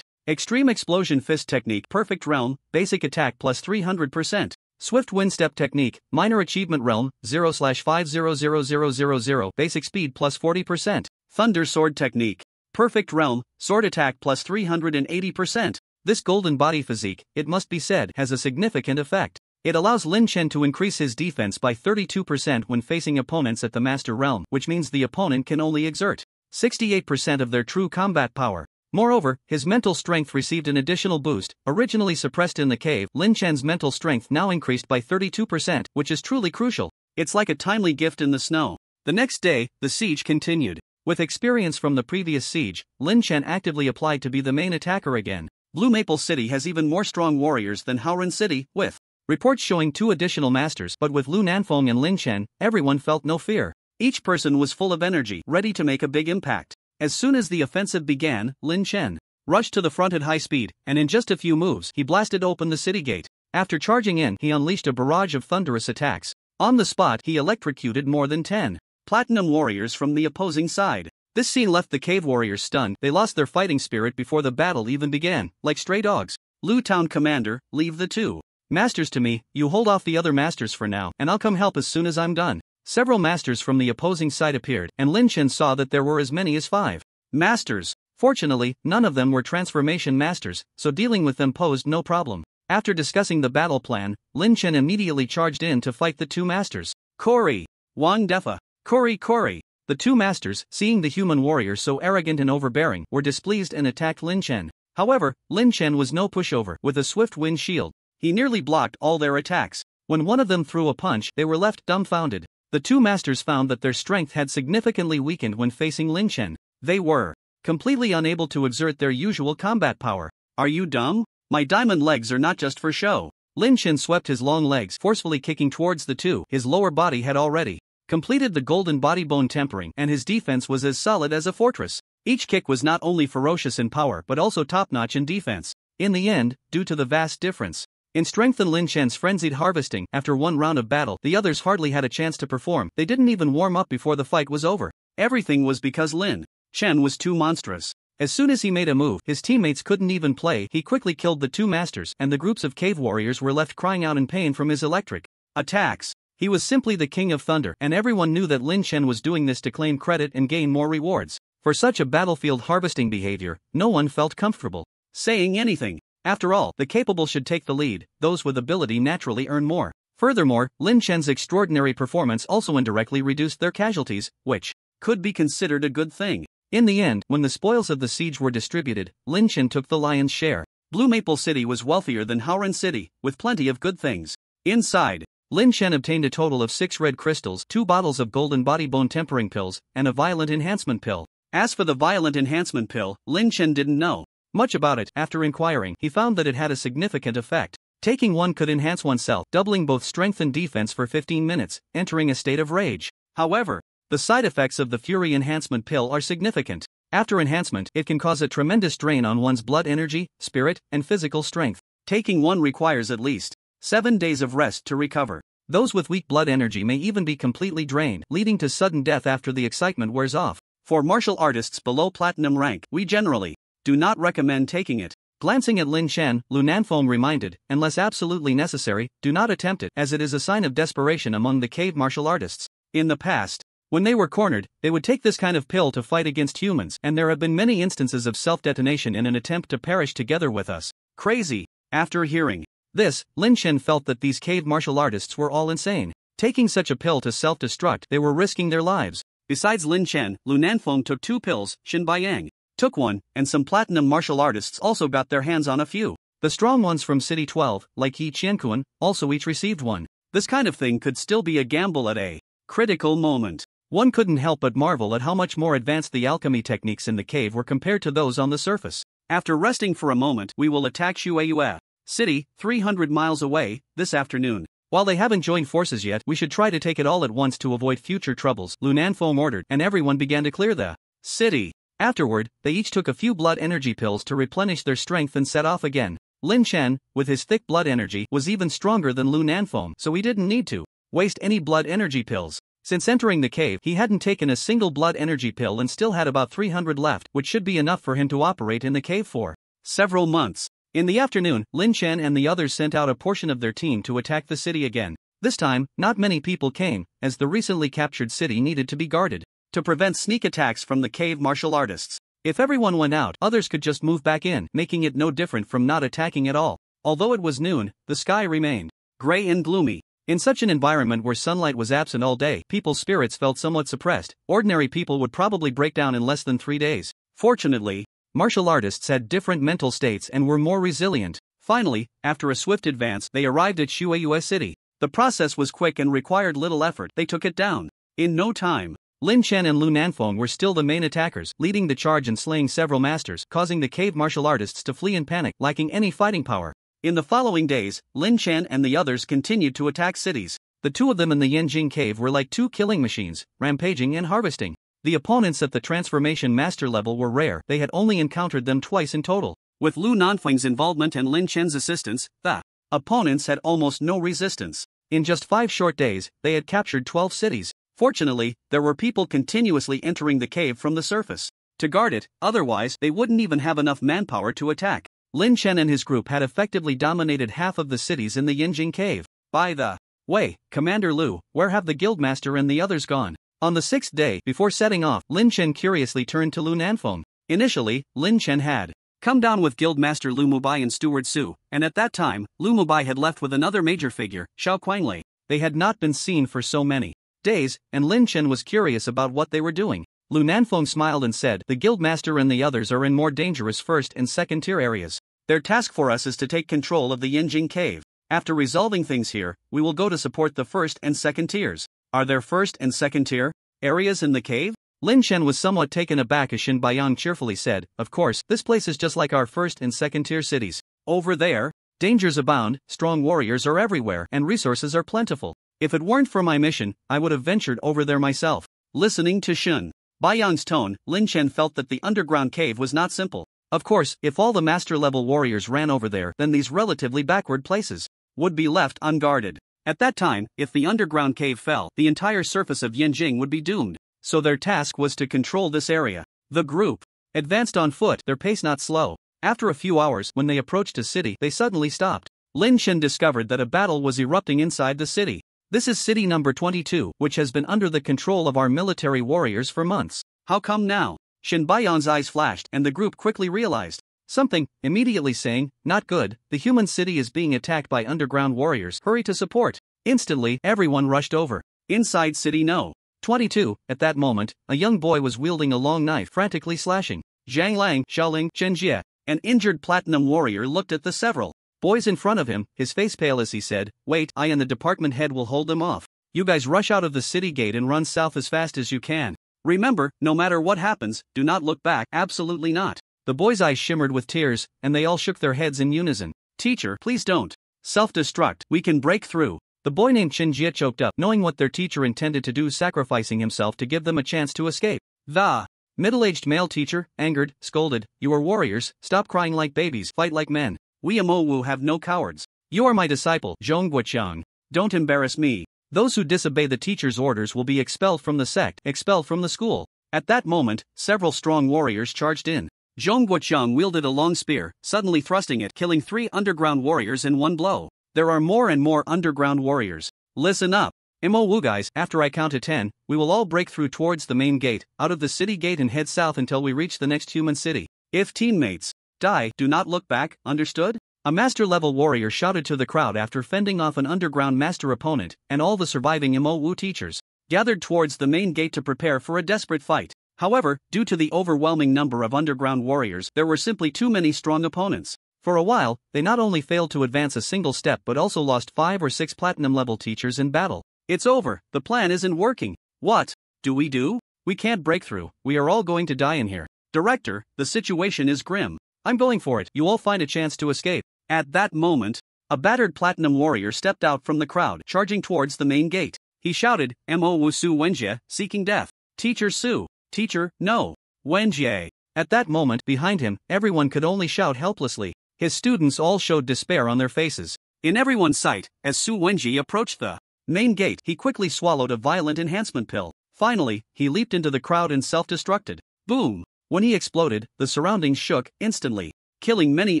Extreme explosion fist technique, perfect realm, basic attack plus 300%. Swift wind step technique, minor achievement realm, 0/5000000, basic speed plus 40%. Thunder sword technique, perfect realm, sword attack plus 380%. This golden body physique, it must be said, has a significant effect. It allows Lin Chen to increase his defense by 32% when facing opponents at the master realm, which means the opponent can only exert 68% of their true combat power. Moreover, his mental strength received an additional boost. Originally suppressed in the cave, Lin Chen's mental strength now increased by 32%, which is truly crucial. It's like a timely gift in the snow. The next day, the siege continued. With experience from the previous siege, Lin Chen actively applied to be the main attacker again. Blue Maple City has even more strong warriors than Haoran City, with reports showing 2 additional masters, but with Lu Nanfeng and Lin Chen, everyone felt no fear. Each person was full of energy, ready to make a big impact. As soon as the offensive began, Lin Chen rushed to the front at high speed, and in just a few moves, he blasted open the city gate. After charging in, he unleashed a barrage of thunderous attacks. On the spot, he electrocuted more than 10 platinum warriors from the opposing side. This scene left the cave warriors stunned. They lost their fighting spirit before the battle even began, like stray dogs. Lu Town Commander, leave the 2 masters to me. You hold off the other masters for now, and I'll come help as soon as I'm done. Several masters from the opposing side appeared, and Lin Chen saw that there were as many as 5 masters. Fortunately, none of them were transformation masters, so dealing with them posed no problem. After discussing the battle plan, Lin Chen immediately charged in to fight the two masters. Kori! Wang Defa! Kori! The two masters, seeing the human warrior so arrogant and overbearing, were displeased and attacked Lin Chen. However, Lin Chen was no pushover. With a swift wind shield, he nearly blocked all their attacks. When one of them threw a punch, they were left dumbfounded. The two masters found that their strength had significantly weakened when facing Lin Chen. They were completely unable to exert their usual combat power. Are you dumb? My diamond legs are not just for show. Lin Chen swept his long legs, forcefully kicking towards the two. His lower body had already completed the golden body bone tempering, and his defense was as solid as a fortress. Each kick was not only ferocious in power but also top-notch in defense. In the end, due to the vast difference in strength and Lin Chen's frenzied harvesting, after one round of battle, the others hardly had a chance to perform. They didn't even warm up before the fight was over. Everything was because Lin Chen was too monstrous. As soon as he made a move, his teammates couldn't even play. He quickly killed the two masters, and the groups of cave warriors were left crying out in pain from his electric attacks. He was simply the king of thunder, and everyone knew that Lin Chen was doing this to claim credit and gain more rewards. For such a battlefield harvesting behavior, no one felt comfortable saying anything. After all, the capable should take the lead. Those with ability naturally earn more. Furthermore, Lin Chen's extraordinary performance also indirectly reduced their casualties, which could be considered a good thing. In the end, when the spoils of the siege were distributed, Lin Chen took the lion's share. Blue Maple City was wealthier than Howren City, with plenty of good things inside. Lin Chen obtained a total of 6 red crystals, 2 bottles of golden body bone tempering pills, and a violent enhancement pill. As for the violent enhancement pill, Lin Chen didn't know much about it. After inquiring, he found that it had a significant effect. Taking one could enhance oneself, doubling both strength and defense for 15 minutes, entering a state of rage. However, the side effects of the Fury Enhancement Pill are significant. After enhancement, it can cause a tremendous drain on one's blood energy, spirit, and physical strength. Taking one requires at least 7 days of rest to recover. Those with weak blood energy may even be completely drained, leading to sudden death after the excitement wears off. For martial artists below platinum rank, we generally do not recommend taking it. Glancing at Lin Chen, Lu Nanfeng reminded, unless absolutely necessary, do not attempt it, as it is a sign of desperation among the cave martial artists. In the past, when they were cornered, they would take this kind of pill to fight against humans, and there have been many instances of self-detonation in an attempt to perish together with us. Crazy. After hearing this, Lin Chen felt that these cave martial artists were all insane. Taking such a pill to self-destruct, they were risking their lives. Besides Lin Chen, Lu Nanfeng took 2 pills, Xin Baiyang took 1, and some platinum martial artists also got their hands on a few. The strong ones from City 12, like Yi Qiankuan, also each received 1. This kind of thing could still be a gamble at a critical moment. One couldn't help but marvel at how much more advanced the alchemy techniques in the cave were compared to those on the surface. After resting for a moment, we will attack Shueyue City, 300 miles away, this afternoon. While they haven't joined forces yet, we should try to take it all at once to avoid future troubles, Lu Nanfeng ordered, and everyone began to clear the city. Afterward, they each took a few blood energy pills to replenish their strength and set off again. Lin Chen, with his thick blood energy, was even stronger than Lu Nanfeng, so he didn't need to waste any blood energy pills. Since entering the cave, he hadn't taken a single blood energy pill and still had about 300 left, which should be enough for him to operate in the cave for several months. In the afternoon, Lin Chen and the others sent out a portion of their team to attack the city again. This time, not many people came, as the recently captured city needed to be guarded to prevent sneak attacks from the cave martial artists. If everyone went out, others could just move back in, making it no different from not attacking at all. Although it was noon, the sky remained gray and gloomy. In such an environment where sunlight was absent all day, people's spirits felt somewhat suppressed. Ordinary people would probably break down in less than 3 days. Fortunately, martial artists had different mental states and were more resilient. Finally, after a swift advance, they arrived at Shueyue City. The process was quick and required little effort. They took it down in no time. Lin Chen and Lu Nanfeng were still the main attackers, leading the charge and slaying several masters, causing the cave martial artists to flee in panic, lacking any fighting power. In the following days, Lin Chen and the others continued to attack cities. The two of them in the Yanjing cave were like 2 killing machines, rampaging and harvesting. The opponents at the transformation master level were rare. They had only encountered them twice in total. With Lu Nanfeng's involvement and Lin Chen's assistance, the opponents had almost no resistance. In just 5 short days, they had captured 12 cities. Fortunately, there were people continuously entering the cave from the surface to guard it, otherwise they wouldn't even have enough manpower to attack. Lin Chen and his group had effectively dominated half of the cities in the Yinjing cave. By the way, Commander Lu, where have the guildmaster and the others gone? On the 6th day, before setting off, Lin Chen curiously turned to Lu Nanfeng. Initially, Lin Chen had come down with Guildmaster Lu Mubai and Steward Su, and at that time, Lu Mubai had left with another major figure, Xiao Quanglei. They had not been seen for so many days, and Lin Chen was curious about what they were doing. Lu Nanfeng smiled and said, "The Guildmaster and the others are in more dangerous first and second tier areas. Their task for us is to take control of the Yinjing cave. After resolving things here, we will go to support the first and second tiers." "Are there first and second tier areas in the cave?" Lin Chen was somewhat taken aback as Shin Baiyang cheerfully said, "Of course, this place is just like our first and second tier cities. Over there, dangers abound, strong warriors are everywhere, and resources are plentiful. If it weren't for my mission, I would have ventured over there myself." Listening to Shin Baiyang's tone, Lin Chen felt that the underground cave was not simple. Of course, if all the master-level warriors ran over there, then these relatively backward places would be left unguarded. At that time, if the underground cave fell, the entire surface of Yinjing would be doomed. So their task was to control this area. The group advanced on foot, their pace not slow. After a few hours, when they approached a city, they suddenly stopped. Lin Chen discovered that a battle was erupting inside the city. "This is city number 22, which has been under the control of our military warriors for months. How come now?" Shin Baiyang's eyes flashed, and the group quickly realized something, immediately saying, "Not good, the human city is being attacked by underground warriors. Hurry to support." Instantly, everyone rushed over. Inside city no. 22, at that moment, a young boy was wielding a long knife, frantically slashing. Zhang Lang, Xiaoling, Chen Jie, an injured platinum warrior, looked at the several boys in front of him, his face pale as he said, "Wait, I and the department head will hold them off. You guys rush out of the city gate and run south as fast as you can. Remember, no matter what happens, do not look back." "Absolutely not." The boys' eyes shimmered with tears, and they all shook their heads in unison. "Teacher, please don't self-destruct, we can break through." The boy named Chen Jie choked up, knowing what their teacher intended to do, sacrificing himself to give them a chance to escape. The middle-aged male teacher, angered, scolded, "You are warriors, stop crying like babies, fight like men. We Wu have no cowards. You are my disciple, Zhong Guoqiang. Don't embarrass me. Those who disobey the teacher's orders will be expelled from the sect, expelled from the school." At that moment, several strong warriors charged in. Zhong Guoqiang wielded a long spear, suddenly thrusting it, killing 3 underground warriors in one blow. "There are more and more underground warriors. Listen up. Wu guys, after I count to 10, we will all break through towards the main gate, out of the city gate, and head south until we reach the next human city. If teammates die, do not look back, understood?" A master-level warrior shouted to the crowd after fending off an underground master opponent, and all the surviving Wu teachers gathered towards the main gate to prepare for a desperate fight. However, due to the overwhelming number of underground warriors, there were simply too many strong opponents. For a while, they not only failed to advance a single step but also lost 5 or 6 platinum-level teachers in battle. "It's over, the plan isn't working. What do we do? We can't break through, we are all going to die in here. Director, the situation is grim. I'm going for it, you all find a chance to escape." At that moment, a battered platinum warrior stepped out from the crowd, charging towards the main gate. He shouted, "Mo Su Wenjie, seeking death. Teacher Su. Teacher, no. Wenjie." At that moment, behind him, everyone could only shout helplessly. His students all showed despair on their faces. In everyone's sight, as Su Wenjie approached the main gate, he quickly swallowed a violent enhancement pill. Finally, he leaped into the crowd and self-destructed. Boom! When he exploded, the surroundings shook instantly, killing many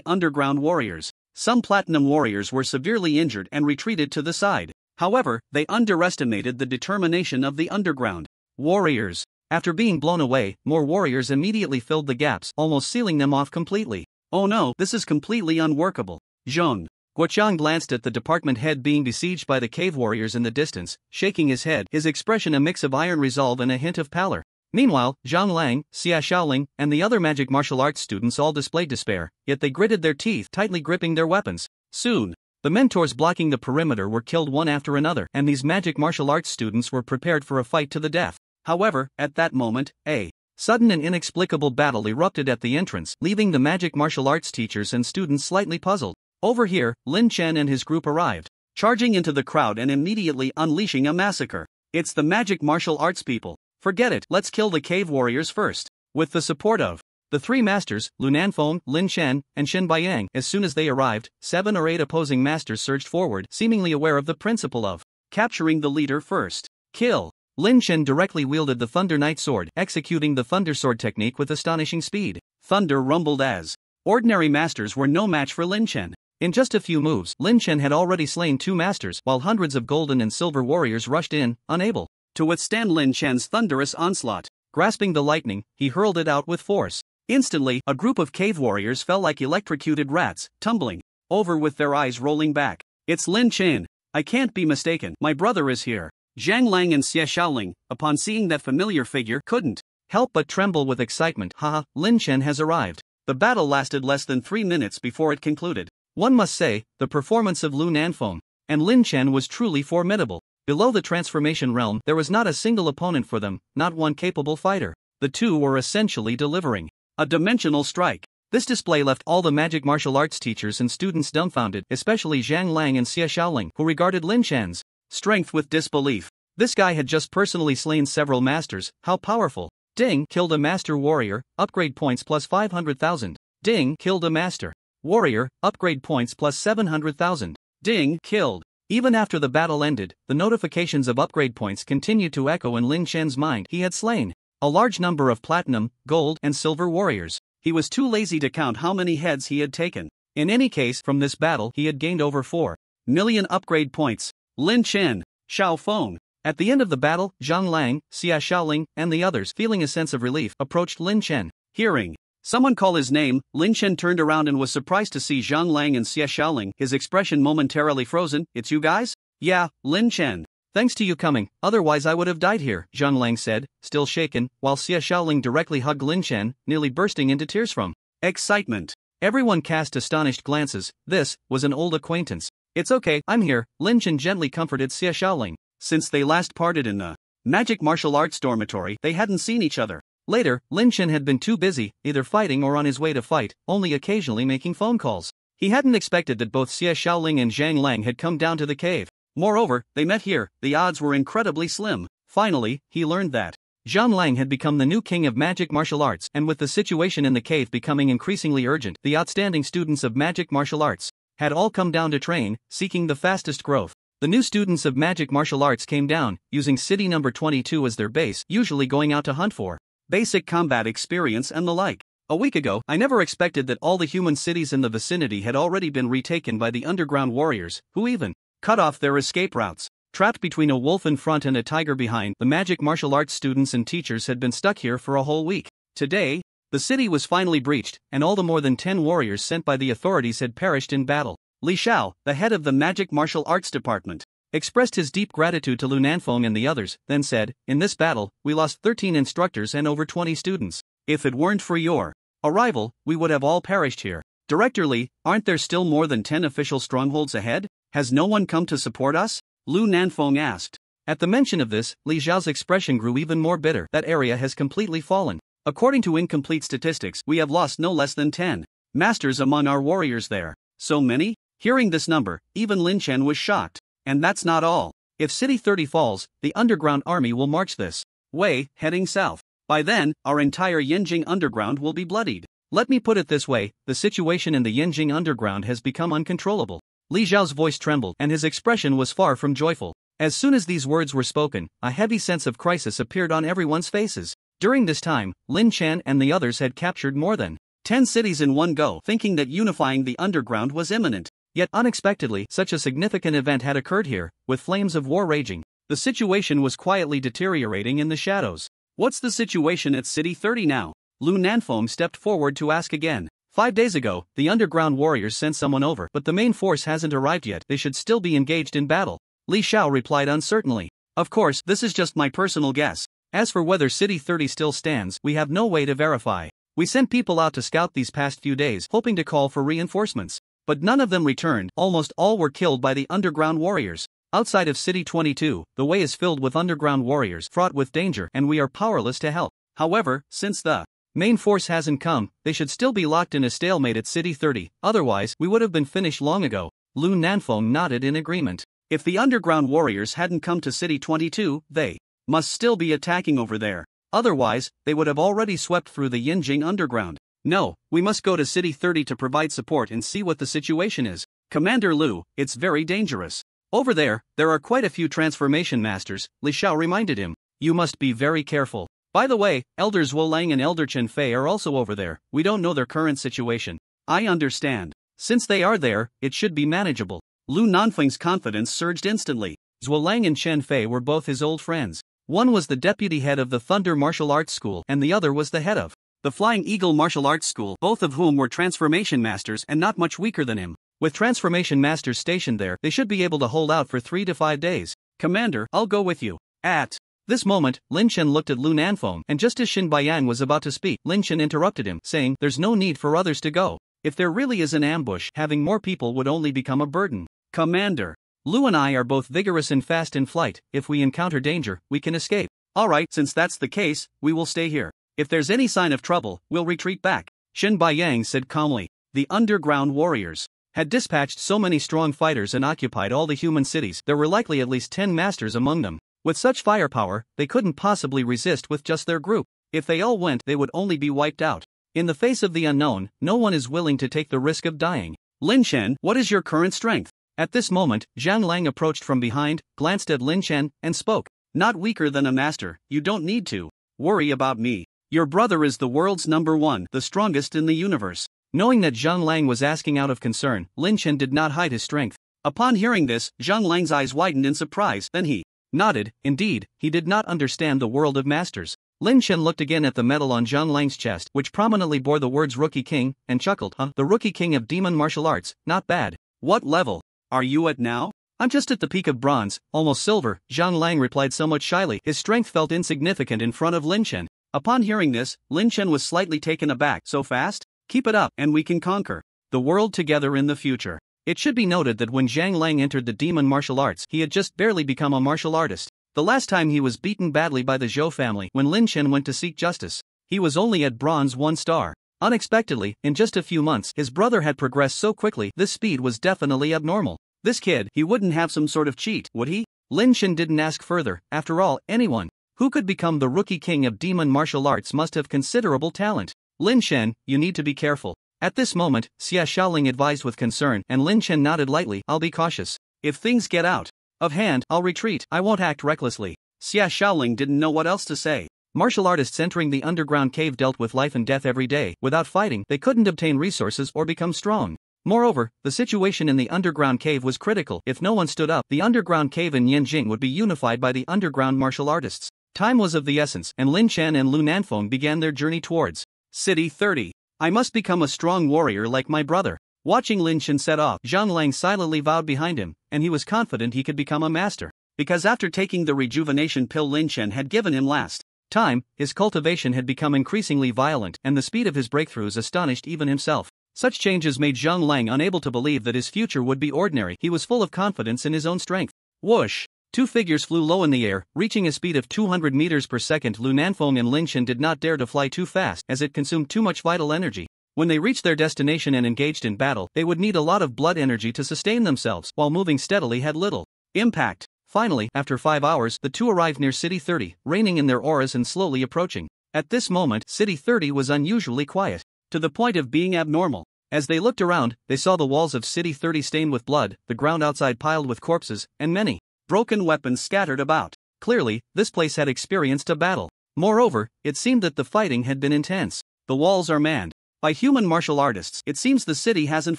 underground warriors. Some platinum warriors were severely injured and retreated to the side. However, they underestimated the determination of the underground warriors. After being blown away, more warriors immediately filled the gaps, almost sealing them off completely. "Oh no, this is completely unworkable." Zhong Guoqiang glanced at the department head being besieged by the cave warriors in the distance, shaking his head, his expression a mix of iron resolve and a hint of pallor. Meanwhile, Zhang Lang, Xia Xiaoling, and the other magic martial arts students all displayed despair, yet they gritted their teeth, tightly gripping their weapons. Soon, the mentors blocking the perimeter were killed one after another, and these magic martial arts students were prepared for a fight to the death. However, at that moment, a sudden and inexplicable battle erupted at the entrance, leaving the magic martial arts teachers and students slightly puzzled. Over here, Lin Chen and his group arrived, charging into the crowd and immediately unleashing a massacre. "It's the magic martial arts people. Forget it, let's kill the cave warriors first." With the support of the 3 masters, Lu Nanfeng, Lin Chen, and Shin Baiyang, as soon as they arrived, 7 or 8 opposing masters surged forward, seemingly aware of the principle of capturing the leader first. Kill. Lin Chen directly wielded the Thunder Knight sword, executing the Thunder Sword technique with astonishing speed. Thunder rumbled as ordinary masters were no match for Lin Chen. In just a few moves, Lin Chen had already slain 2 masters, while hundreds of golden and silver warriors rushed in, unable to withstand Lin Chen's thunderous onslaught. Grasping the lightning, he hurled it out with force. Instantly, a group of cave warriors fell like electrocuted rats, tumbling over with their eyes rolling back. It's Lin Chen. I can't be mistaken. My brother is here. Zhang Lang and Xie Xiaoling, upon seeing that familiar figure, couldn't help but tremble with excitement. Haha, Lin Chen has arrived. The battle lasted less than 3 minutes before it concluded. One must say, the performance of Lu Nanfeng and Lin Chen was truly formidable. Below the transformation realm, there was not a single opponent for them, not one capable fighter. The two were essentially delivering a dimensional strike. This display left all the magic martial arts teachers and students dumbfounded, especially Zhang Lang and Xie Xiaoling, who regarded Lin Chen's strength with disbelief. This guy had just personally slain several masters. How powerful. Ding killed a master warrior, upgrade points plus 500,000. Ding killed a master warrior, upgrade points plus 700,000. Ding killed. Even after the battle ended, the notifications of upgrade points continued to echo in Lin Chen's mind. He had slain a large number of platinum, gold, and silver warriors. He was too lazy to count how many heads he had taken. In any case, from this battle he had gained over 4 million upgrade points. Lin Chen, Xiao Feng. At the end of the battle, Zhang Lang, Xie Xiaoling, and the others, feeling a sense of relief, approached Lin Chen. Hearing someone call his name, Lin Chen turned around and was surprised to see Zhang Lang and Xie Xiaoling, his expression momentarily frozen. It's you guys? Yeah, Lin Chen. Thanks to you coming, otherwise I would have died here, Zhang Lang said, still shaken, while Xie Xiaoling directly hugged Lin Chen, nearly bursting into tears from excitement. Everyone cast astonished glances. This was an old acquaintance. It's okay, I'm here, Lin Chen gently comforted Xie Xiaoling. Since they last parted in the magic martial arts dormitory, they hadn't seen each other. Later, Lin Chen had been too busy, either fighting or on his way to fight, only occasionally making phone calls. He hadn't expected that both Xie Xiaoling and Zhang Lang had come down to the cave. Moreover, they met here. The odds were incredibly slim. Finally, he learned that Zhang Lang had become the new king of magic martial arts, and with the situation in the cave becoming increasingly urgent, the outstanding students of magic martial arts had all come down to train, seeking the fastest growth. The new students of magic martial arts came down, using city number 22 as their base, usually going out to hunt for basic combat experience and the like. A week ago, I never expected that all the human cities in the vicinity had already been retaken by the underground warriors, who even cut off their escape routes. Trapped between a wolf in front and a tiger behind, the magic martial arts students and teachers had been stuck here for a whole week. Today, the city was finally breached, and all the more than 10 warriors sent by the authorities had perished in battle. Li Xiao, the head of the magic martial arts department, expressed his deep gratitude to Lu Nanfeng and the others, then said, "In this battle, we lost 13 instructors and over 20 students. If it weren't for your arrival, we would have all perished here. Director Li, aren't there still more than 10 official strongholds ahead? Has no one come to support us?" Lu Nanfeng asked. At the mention of this, Li Xiao's expression grew even more bitter. That area has completely fallen. According to incomplete statistics, we have lost no less than 10 masters among our warriors there. So many? Hearing this number, even Lin Chen was shocked. And that's not all. If City 30 falls, the underground army will march this way, heading south. By then, our entire Yinjing underground will be bloodied. Let me put it this way, the situation in the Yinjing underground has become uncontrollable. Li Xiao's voice trembled, and his expression was far from joyful. As soon as these words were spoken, a heavy sense of crisis appeared on everyone's faces. During this time, Lin Chen and the others had captured more than 10 cities in one go, thinking that unifying the underground was imminent. Yet unexpectedly, such a significant event had occurred here, with flames of war raging. The situation was quietly deteriorating in the shadows. What's the situation at City 30 now? Lu Nanfeng stepped forward to ask again. 5 days ago, the underground warriors sent someone over, but the main force hasn't arrived yet. They should still be engaged in battle. Li Xiao replied uncertainly. Of course, this is just my personal guess. As for whether City 30 still stands, we have no way to verify. We sent people out to scout these past few days, hoping to call for reinforcements. But none of them returned. Almost all were killed by the underground warriors. Outside of City 22, the way is filled with underground warriors fraught with danger, and we are powerless to help. However, since the main force hasn't come, they should still be locked in a stalemate at City 30, otherwise, we would have been finished long ago. Lu Nanfeng nodded in agreement. If the underground warriors hadn't come to City 22, they must still be attacking over there. Otherwise, they would have already swept through the Yinjing underground. No, we must go to City 30 to provide support and see what the situation is. Commander Lu, it's very dangerous. Over there are quite a few transformation masters, Li Xiao reminded him. You must be very careful. By the way, Elders Zhuo Lang and Elder Chen Fei are also over there. We don't know their current situation. I understand. Since they are there, it should be manageable. Lu Nanfeng's confidence surged instantly. Zhuo Lang and Chen Fei were both his old friends. One was the deputy head of the Thunder Martial Arts School, and the other was the head of the Flying Eagle Martial Arts School, both of whom were transformation masters and not much weaker than him. With transformation masters stationed there, they should be able to hold out for 3 to 5 days. Commander, I'll go with you. At this moment, Lin Chen looked at Lu Nanfeng, and just as Xin Baiyang was about to speak, Lin Chen interrupted him, saying, "There's no need for others to go. If there really is an ambush, having more people would only become a burden. Commander, Lu and I are both vigorous and fast in flight. If we encounter danger, we can escape. Alright, since that's the case, we will stay here. If there's any sign of trouble, we'll retreat back," Xin Baiyang said calmly. The underground warriors had dispatched so many strong fighters and occupied all the human cities. There were likely at least 10 masters among them. With such firepower, they couldn't possibly resist with just their group. If they all went, they would only be wiped out. In the face of the unknown, no one is willing to take the risk of dying. Lin Chen, what is your current strength? At this moment, Zhang Lang approached from behind, glanced at Lin Chen, and spoke. Not weaker than a master, you don't need to worry about me. Your brother is the world's #1, the strongest in the universe. Knowing that Zhang Lang was asking out of concern, Lin Chen did not hide his strength. Upon hearing this, Zhang Lang's eyes widened in surprise, then he nodded. Indeed, he did not understand the world of masters. Lin Chen looked again at the medal on Zhang Lang's chest, which prominently bore the words Rookie King, and chuckled. The Rookie King of Demon Martial Arts, not bad. What level are you at now? I'm just at the peak of bronze, almost silver, Zhang Lang replied somewhat shyly. His strength felt insignificant in front of Lin Chen. Upon hearing this, Lin Chen was slightly taken aback. So fast? Keep it up, and we can conquer the world together in the future. It should be noted that when Zhang Lang entered the demon martial arts, he had just barely become a martial artist. The last time he was beaten badly by the Zhou family when Lin Chen went to seek justice. He was only at bronze 1 star. Unexpectedly, in just a few months, his brother had progressed so quickly. This speed was definitely abnormal. This kid, he wouldn't have some sort of cheat, would he? Lin Chen didn't ask further. After all, anyone who could become the Rookie King of Demon Martial Arts must have considerable talent. Lin Chen, you need to be careful. At this moment, Xia Xiaoling advised with concern, and Lin Chen nodded lightly. I'll be cautious. If things get out of hand, I'll retreat. I won't act recklessly. Xia Xiaoling didn't know what else to say. Martial artists entering the underground cave dealt with life and death every day. Without fighting, they couldn't obtain resources or become strong. Moreover, the situation in the underground cave was critical. If no one stood up, the underground cave in Yanjing would be unified by the underground martial artists. Time was of the essence, and Lin Chen and Lu Nanfeng began their journey towards City 30. I must become a strong warrior like my brother. Watching Lin Chen set off, Zhang Lang silently bowed behind him, and he was confident he could become a master. Because after taking the rejuvenation pill Lin Chen had given him last time, his cultivation had become increasingly violent, and the speed of his breakthroughs astonished even himself. Such changes made Zhang Lang unable to believe that his future would be ordinary. He was full of confidence in his own strength. Whoosh! 2 figures flew low in the air, reaching a speed of 200 meters per second. Lu Nanfeng and Lin Chen did not dare to fly too fast, as it consumed too much vital energy. When they reached their destination and engaged in battle, they would need a lot of blood energy to sustain themselves, while moving steadily had little impact. Finally, after 5 hours, the two arrived near City 30, reining in their auras and slowly approaching. At this moment, City 30 was unusually quiet, to the point of being abnormal. As they looked around, they saw the walls of City 30 stained with blood, the ground outside piled with corpses, and many broken weapons scattered about. Clearly, this place had experienced a battle. Moreover, it seemed that the fighting had been intense. The walls are manned by human martial artists. It seems the city hasn't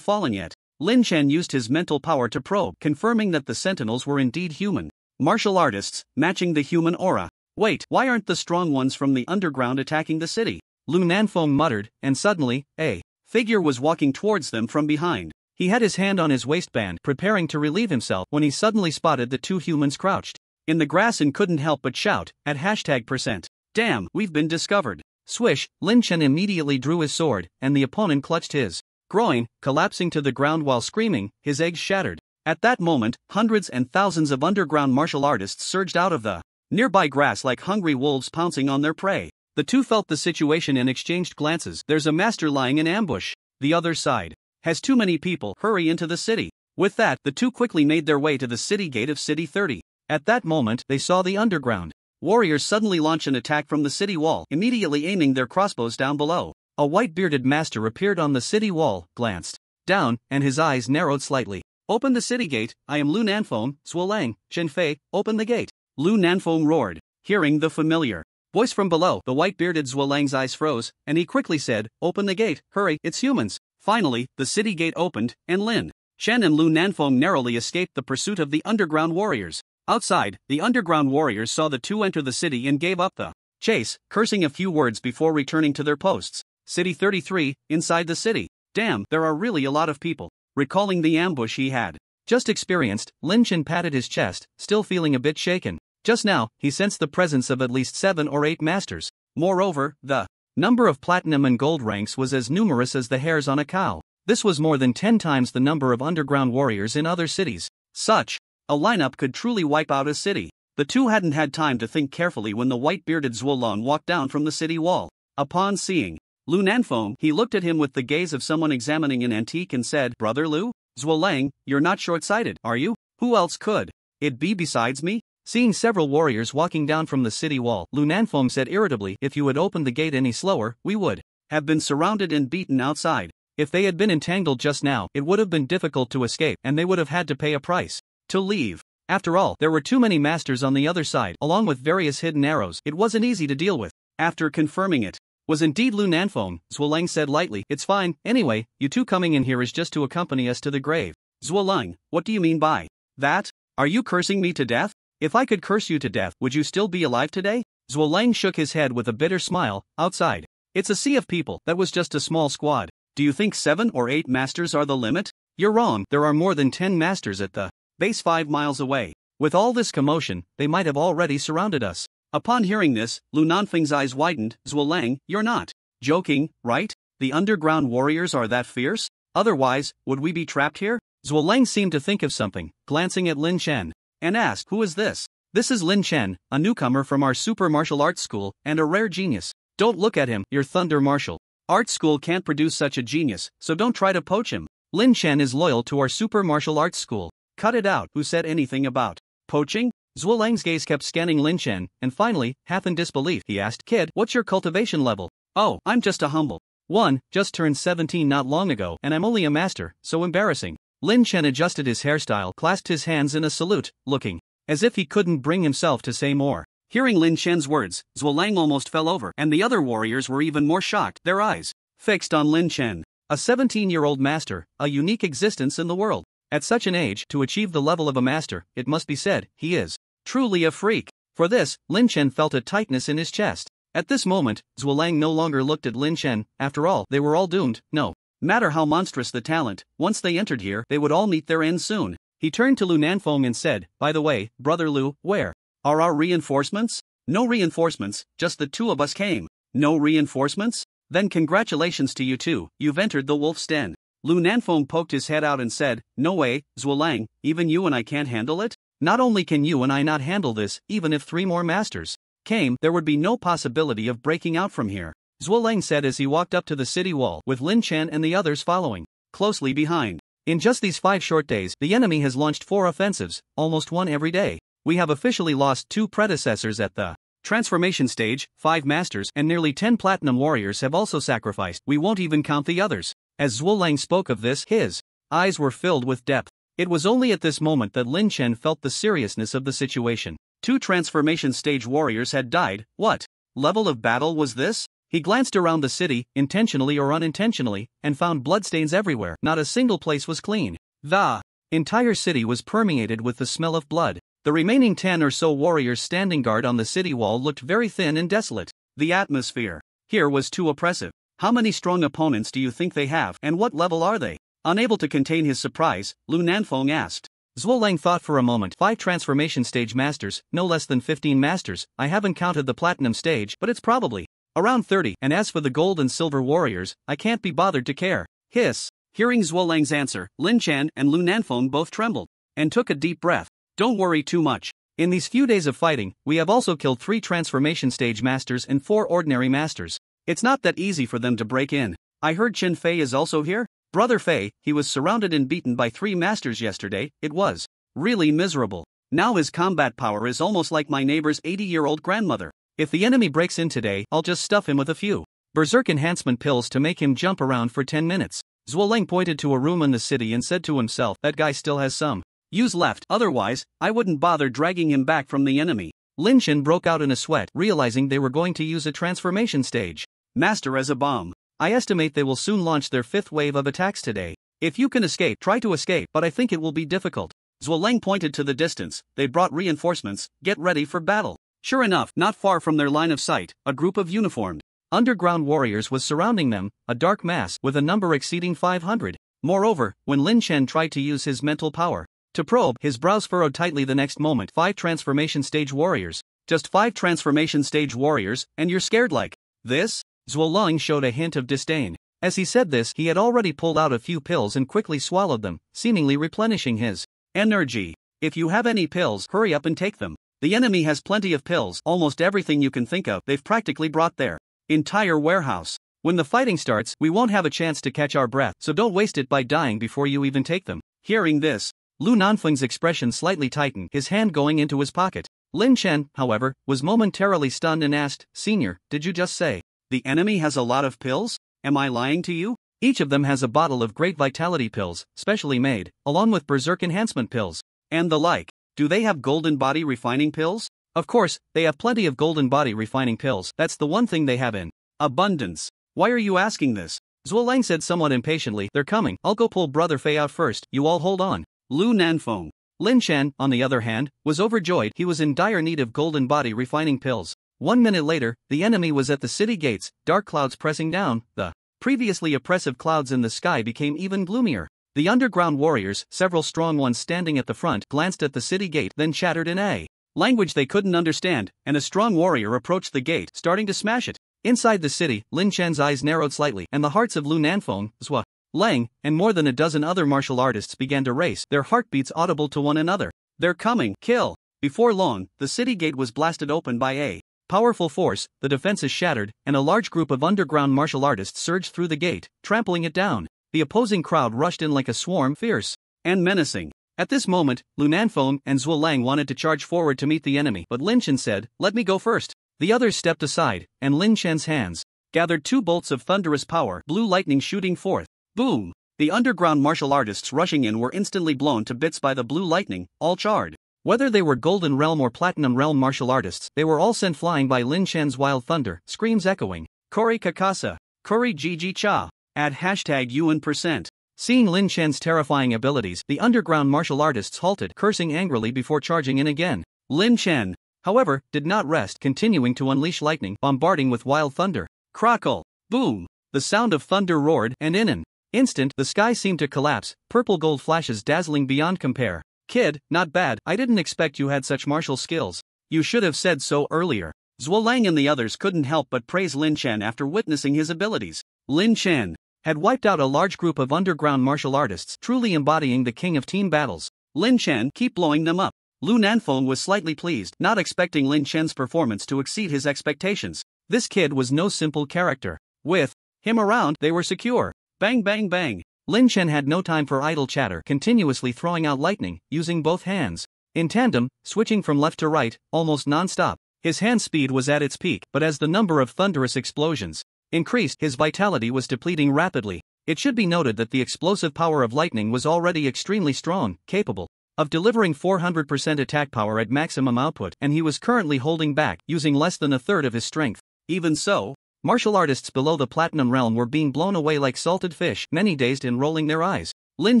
fallen yet. Lin Chen used his mental power to probe, confirming that the sentinels were indeed human martial artists, matching the human aura. Wait, why aren't the strong ones from the underground attacking the city? Lu Nanfeng muttered, and suddenly, a figure was walking towards them from behind. He had his hand on his waistband, preparing to relieve himself, when he suddenly spotted the 2 humans crouched in the grass and couldn't help but shout, at #%. Damn, we've been discovered. Swish, Lin Chen immediately drew his sword, and the opponent clutched his groin, collapsing to the ground while screaming, his eggs shattered. At that moment, hundreds and thousands of underground martial artists surged out of the nearby grass like hungry wolves pouncing on their prey. The two felt the situation and exchanged glances. There's a master lying in ambush. The other side has too many people. Hurry into the city. With that, the two quickly made their way to the city gate of City 30. At that moment, they saw the underground warriors suddenly launch an attack from the city wall, immediately aiming their crossbows down below. A white-bearded master appeared on the city wall, glanced down, and his eyes narrowed slightly. Open the city gate. I am Lu Nanfeng, Zuolang, Shenfei, open the gate. Lu Nanfeng roared, hearing the familiar voice from below. The white-bearded Zuolang's eyes froze, and he quickly said, open the gate, hurry, it's humans. Finally, the city gate opened, and Lin Chen and Lu Nanfeng narrowly escaped the pursuit of the underground warriors. Outside, the underground warriors saw the two enter the city and gave up the chase, cursing a few words before returning to their posts. City 33, inside the city. Damn, there are really a lot of people. Recalling the ambush he had just experienced, Lin Chen patted his chest, still feeling a bit shaken. Just now, he sensed the presence of at least 7 or 8 masters. Moreover, the number of platinum and gold ranks was as numerous as the hairs on a cow. This was more than 10 times the number of underground warriors in other cities. Such a lineup could truly wipe out a city. The two hadn't had time to think carefully when the white-bearded Zhuolang walked down from the city wall. Upon seeing Lu Nanfeng, he looked at him with the gaze of someone examining an antique and said, "Brother Lu? Zhuolang, you're not short-sighted, are you? Who else could it be besides me?" Seeing several warriors walking down from the city wall, Lu Nanfeng said irritably, "If you had opened the gate any slower, we would have been surrounded and beaten outside. If they had been entangled just now, it would have been difficult to escape, and they would have had to pay a price to leave. After all, there were too many masters on the other side, along with various hidden arrows. It wasn't easy to deal with." After confirming it was indeed Lu Nanfeng, Zhuolang said lightly, "It's fine, anyway, you two coming in here is just to accompany us to the grave." "Zhuolang, what do you mean by that? Are you cursing me to death? If I could curse you to death, would you still be alive today?" Zhuolang shook his head with a bitter smile. "Outside, it's a sea of people, that was just a small squad. Do you think 7 or 8 masters are the limit? You're wrong, there are more than 10 masters at the base 5 miles away. With all this commotion, they might have already surrounded us." Upon hearing this, Lu Nanfeng's eyes widened. "Zhuolang, you're not joking, right? The underground warriors are that fierce? Otherwise, would we be trapped here?" Zhuolang seemed to think of something, glancing at Lin Chen, and asked, "Who is this?" "This is Lin Chen, a newcomer from our super martial arts school, and a rare genius. Don't look at him, your thunder martial art school can't produce such a genius, so don't try to poach him. Lin Chen is loyal to our super martial arts school." "Cut it out, who said anything about poaching?" Zhuolang's gaze kept scanning Lin Chen, and finally, half in disbelief, he asked, "Kid, what's your cultivation level?" "Oh, I'm just a humble one, just turned 17 not long ago, and I'm only a master, so embarrassing." Lin Chen adjusted his hairstyle, clasped his hands in a salute, looking as if he couldn't bring himself to say more. Hearing Lin Chen's words, Zhuolang almost fell over, and the other warriors were even more shocked, their eyes fixed on Lin Chen. A 17-year-old master, a unique existence in the world. At such an age, to achieve the level of a master, it must be said, he is truly a freak. For this, Lin Chen felt a tightness in his chest. At this moment, Zhuolang no longer looked at Lin Chen. After all, they were all doomed. No matter how monstrous the talent, once they entered here, they would all meet their end soon. He turned to Lu Nanfeng and said, "By the way, Brother Lu, where are our reinforcements?" "No reinforcements, just the 2 of us came." "No reinforcements? Then congratulations to you two, you've entered the wolf's den." Lu Nanfeng poked his head out and said, "No way, Zhuolang, even you and I can't handle it? Not only can you and I not handle this, even if 3 more masters came, there would be no possibility of breaking out from here," Zhuolang said as he walked up to the city wall, with Lin Chen and the others following closely behind. "In just these 5 short days, the enemy has launched 4 offensives, almost 1 every day. We have officially lost 2 predecessors at the transformation stage, 5 masters, and nearly 10 platinum warriors have also sacrificed. We won't even count the others." As Zhuolang spoke of this, his eyes were filled with depth. It was only at this moment that Lin Chen felt the seriousness of the situation. 2 transformation stage warriors had died. What level of battle was this? He glanced around the city, intentionally or unintentionally, and found bloodstains everywhere. Not a single place was clean. The entire city was permeated with the smell of blood. The remaining 10 or so warriors standing guard on the city wall looked very thin and desolate. The atmosphere here was too oppressive. "How many strong opponents do you think they have, and what level are they?" Unable to contain his surprise, Lu Nanfeng asked. Zhuolang thought for a moment. 5 transformation stage masters, no less than 15 masters. I haven't counted the platinum stage, but it's probably around 30, and as for the gold and silver warriors, I can't be bothered to care. Hiss. Hearing Zhuolang's answer, Lin Chen and Lu Nanfeng both trembled and took a deep breath. "Don't worry too much. In these few days of fighting, we have also killed 3 transformation stage masters and 4 ordinary masters. It's not that easy for them to break in. I heard Chen Fei is also here?" "Brother Fei, he was surrounded and beaten by 3 masters yesterday. It was really miserable. Now his combat power is almost like my neighbor's 80-year-old grandmother. If the enemy breaks in today, I'll just stuff him with a few berserk enhancement pills to make him jump around for 10 minutes. Zhuolang pointed to a room in the city and said to himself, "That guy still has some use left, otherwise, I wouldn't bother dragging him back from the enemy." Lin Chen broke out in a sweat, realizing they were going to use a transformation stage master as a bomb. "I estimate they will soon launch their 5th wave of attacks today. If you can escape, try to escape, but I think it will be difficult." Zhuolang pointed to the distance. "They brought reinforcements, get ready for battle." Sure enough, not far from their line of sight, a group of uniformed underground warriors was surrounding them, a dark mass with a number exceeding 500. Moreover, when Lin Chen tried to use his mental power to probe, his brows furrowed tightly the next moment. 5 transformation stage warriors. Just 5 transformation stage warriors, and you're scared like this? Zhuo Lang showed a hint of disdain. As he said this, he had already pulled out a few pills and quickly swallowed them, seemingly replenishing his energy. If you have any pills, hurry up and take them. The enemy has plenty of pills, almost everything you can think of, they've practically brought their entire warehouse. When the fighting starts, we won't have a chance to catch our breath, so don't waste it by dying before you even take them. Hearing this, Lu Nanfeng's expression slightly tightened, his hand going into his pocket. Lin Chen, however, was momentarily stunned and asked, "Senior, did you just say the enemy has a lot of pills? Am I lying to you? Each of them has a bottle of great vitality pills, specially made, along with berserk enhancement pills, and the like. Do they have golden body refining pills? Of course, they have plenty of golden body refining pills, that's the one thing they have in abundance. Why are you asking this?" Zhuo Lang said somewhat impatiently, "They're coming, I'll go pull Brother Fei out first, you all hold on." Lu Nanfeng. Lin Chen, on the other hand, was overjoyed. He was in dire need of golden body refining pills. 1 minute later, the enemy was at the city gates, dark clouds pressing down. The previously oppressive clouds in the sky became even gloomier. The underground warriors, several strong ones standing at the front, glanced at the city gate, then chattered in a language they couldn't understand, and a strong warrior approached the gate, starting to smash it. Inside the city, Lin Chen's eyes narrowed slightly, and the hearts of Lu Nanfeng, Zhuo Lang, and more than a dozen other martial artists began to race, their heartbeats audible to one another. "They're coming, kill!" Before long, the city gate was blasted open by a powerful force, the defenses shattered, and a large group of underground martial artists surged through the gate, trampling it down. The opposing crowd rushed in like a swarm, fierce and menacing. At this moment, Lu Nanfeng and Zhuo Lang wanted to charge forward to meet the enemy, but Lin Chen said, "Let me go first." The others stepped aside, and Lin Chen's hands gathered 2 bolts of thunderous power, blue lightning shooting forth. Boom! The underground martial artists rushing in were instantly blown to bits by the blue lightning, all charred. Whether they were Golden Realm or Platinum Realm martial artists, they were all sent flying by Lin Chen's wild thunder, screams echoing. Kori Kakasa, Kori Gigi Cha, add hashtag UN%. Seeing Lin Chen's terrifying abilities, the underground martial artists halted, cursing angrily before charging in again. Lin Chen, however, did not rest, continuing to unleash lightning, bombarding with wild thunder. Crackle! Boom! The sound of thunder roared, and in an instant, the sky seemed to collapse, purple gold flashes dazzling beyond compare. "Kid, not bad, I didn't expect you had such martial skills. You should have said so earlier." Zhuo Lang and the others couldn't help but praise Lin Chen after witnessing his abilities. Lin Chen had wiped out a large group of underground martial artists, truly embodying the king of team battles. Lin Chen, keep blowing them up. Lu Nanfeng was slightly pleased, not expecting Lin Chen's performance to exceed his expectations. This kid was no simple character. With him around, they were secure. Bang bang bang. Lin Chen had no time for idle chatter, continuously throwing out lightning, using both hands. In tandem, switching from left to right, almost non-stop. His hand speed was at its peak, but as the number of thunderous explosions increased, his vitality was depleting rapidly. It should be noted that the explosive power of lightning was already extremely strong, capable of delivering 400% attack power at maximum output, and he was currently holding back, using less than a third of his strength. Even so, martial artists below the Platinum Realm were being blown away like salted fish, many dazed and rolling their eyes. Lin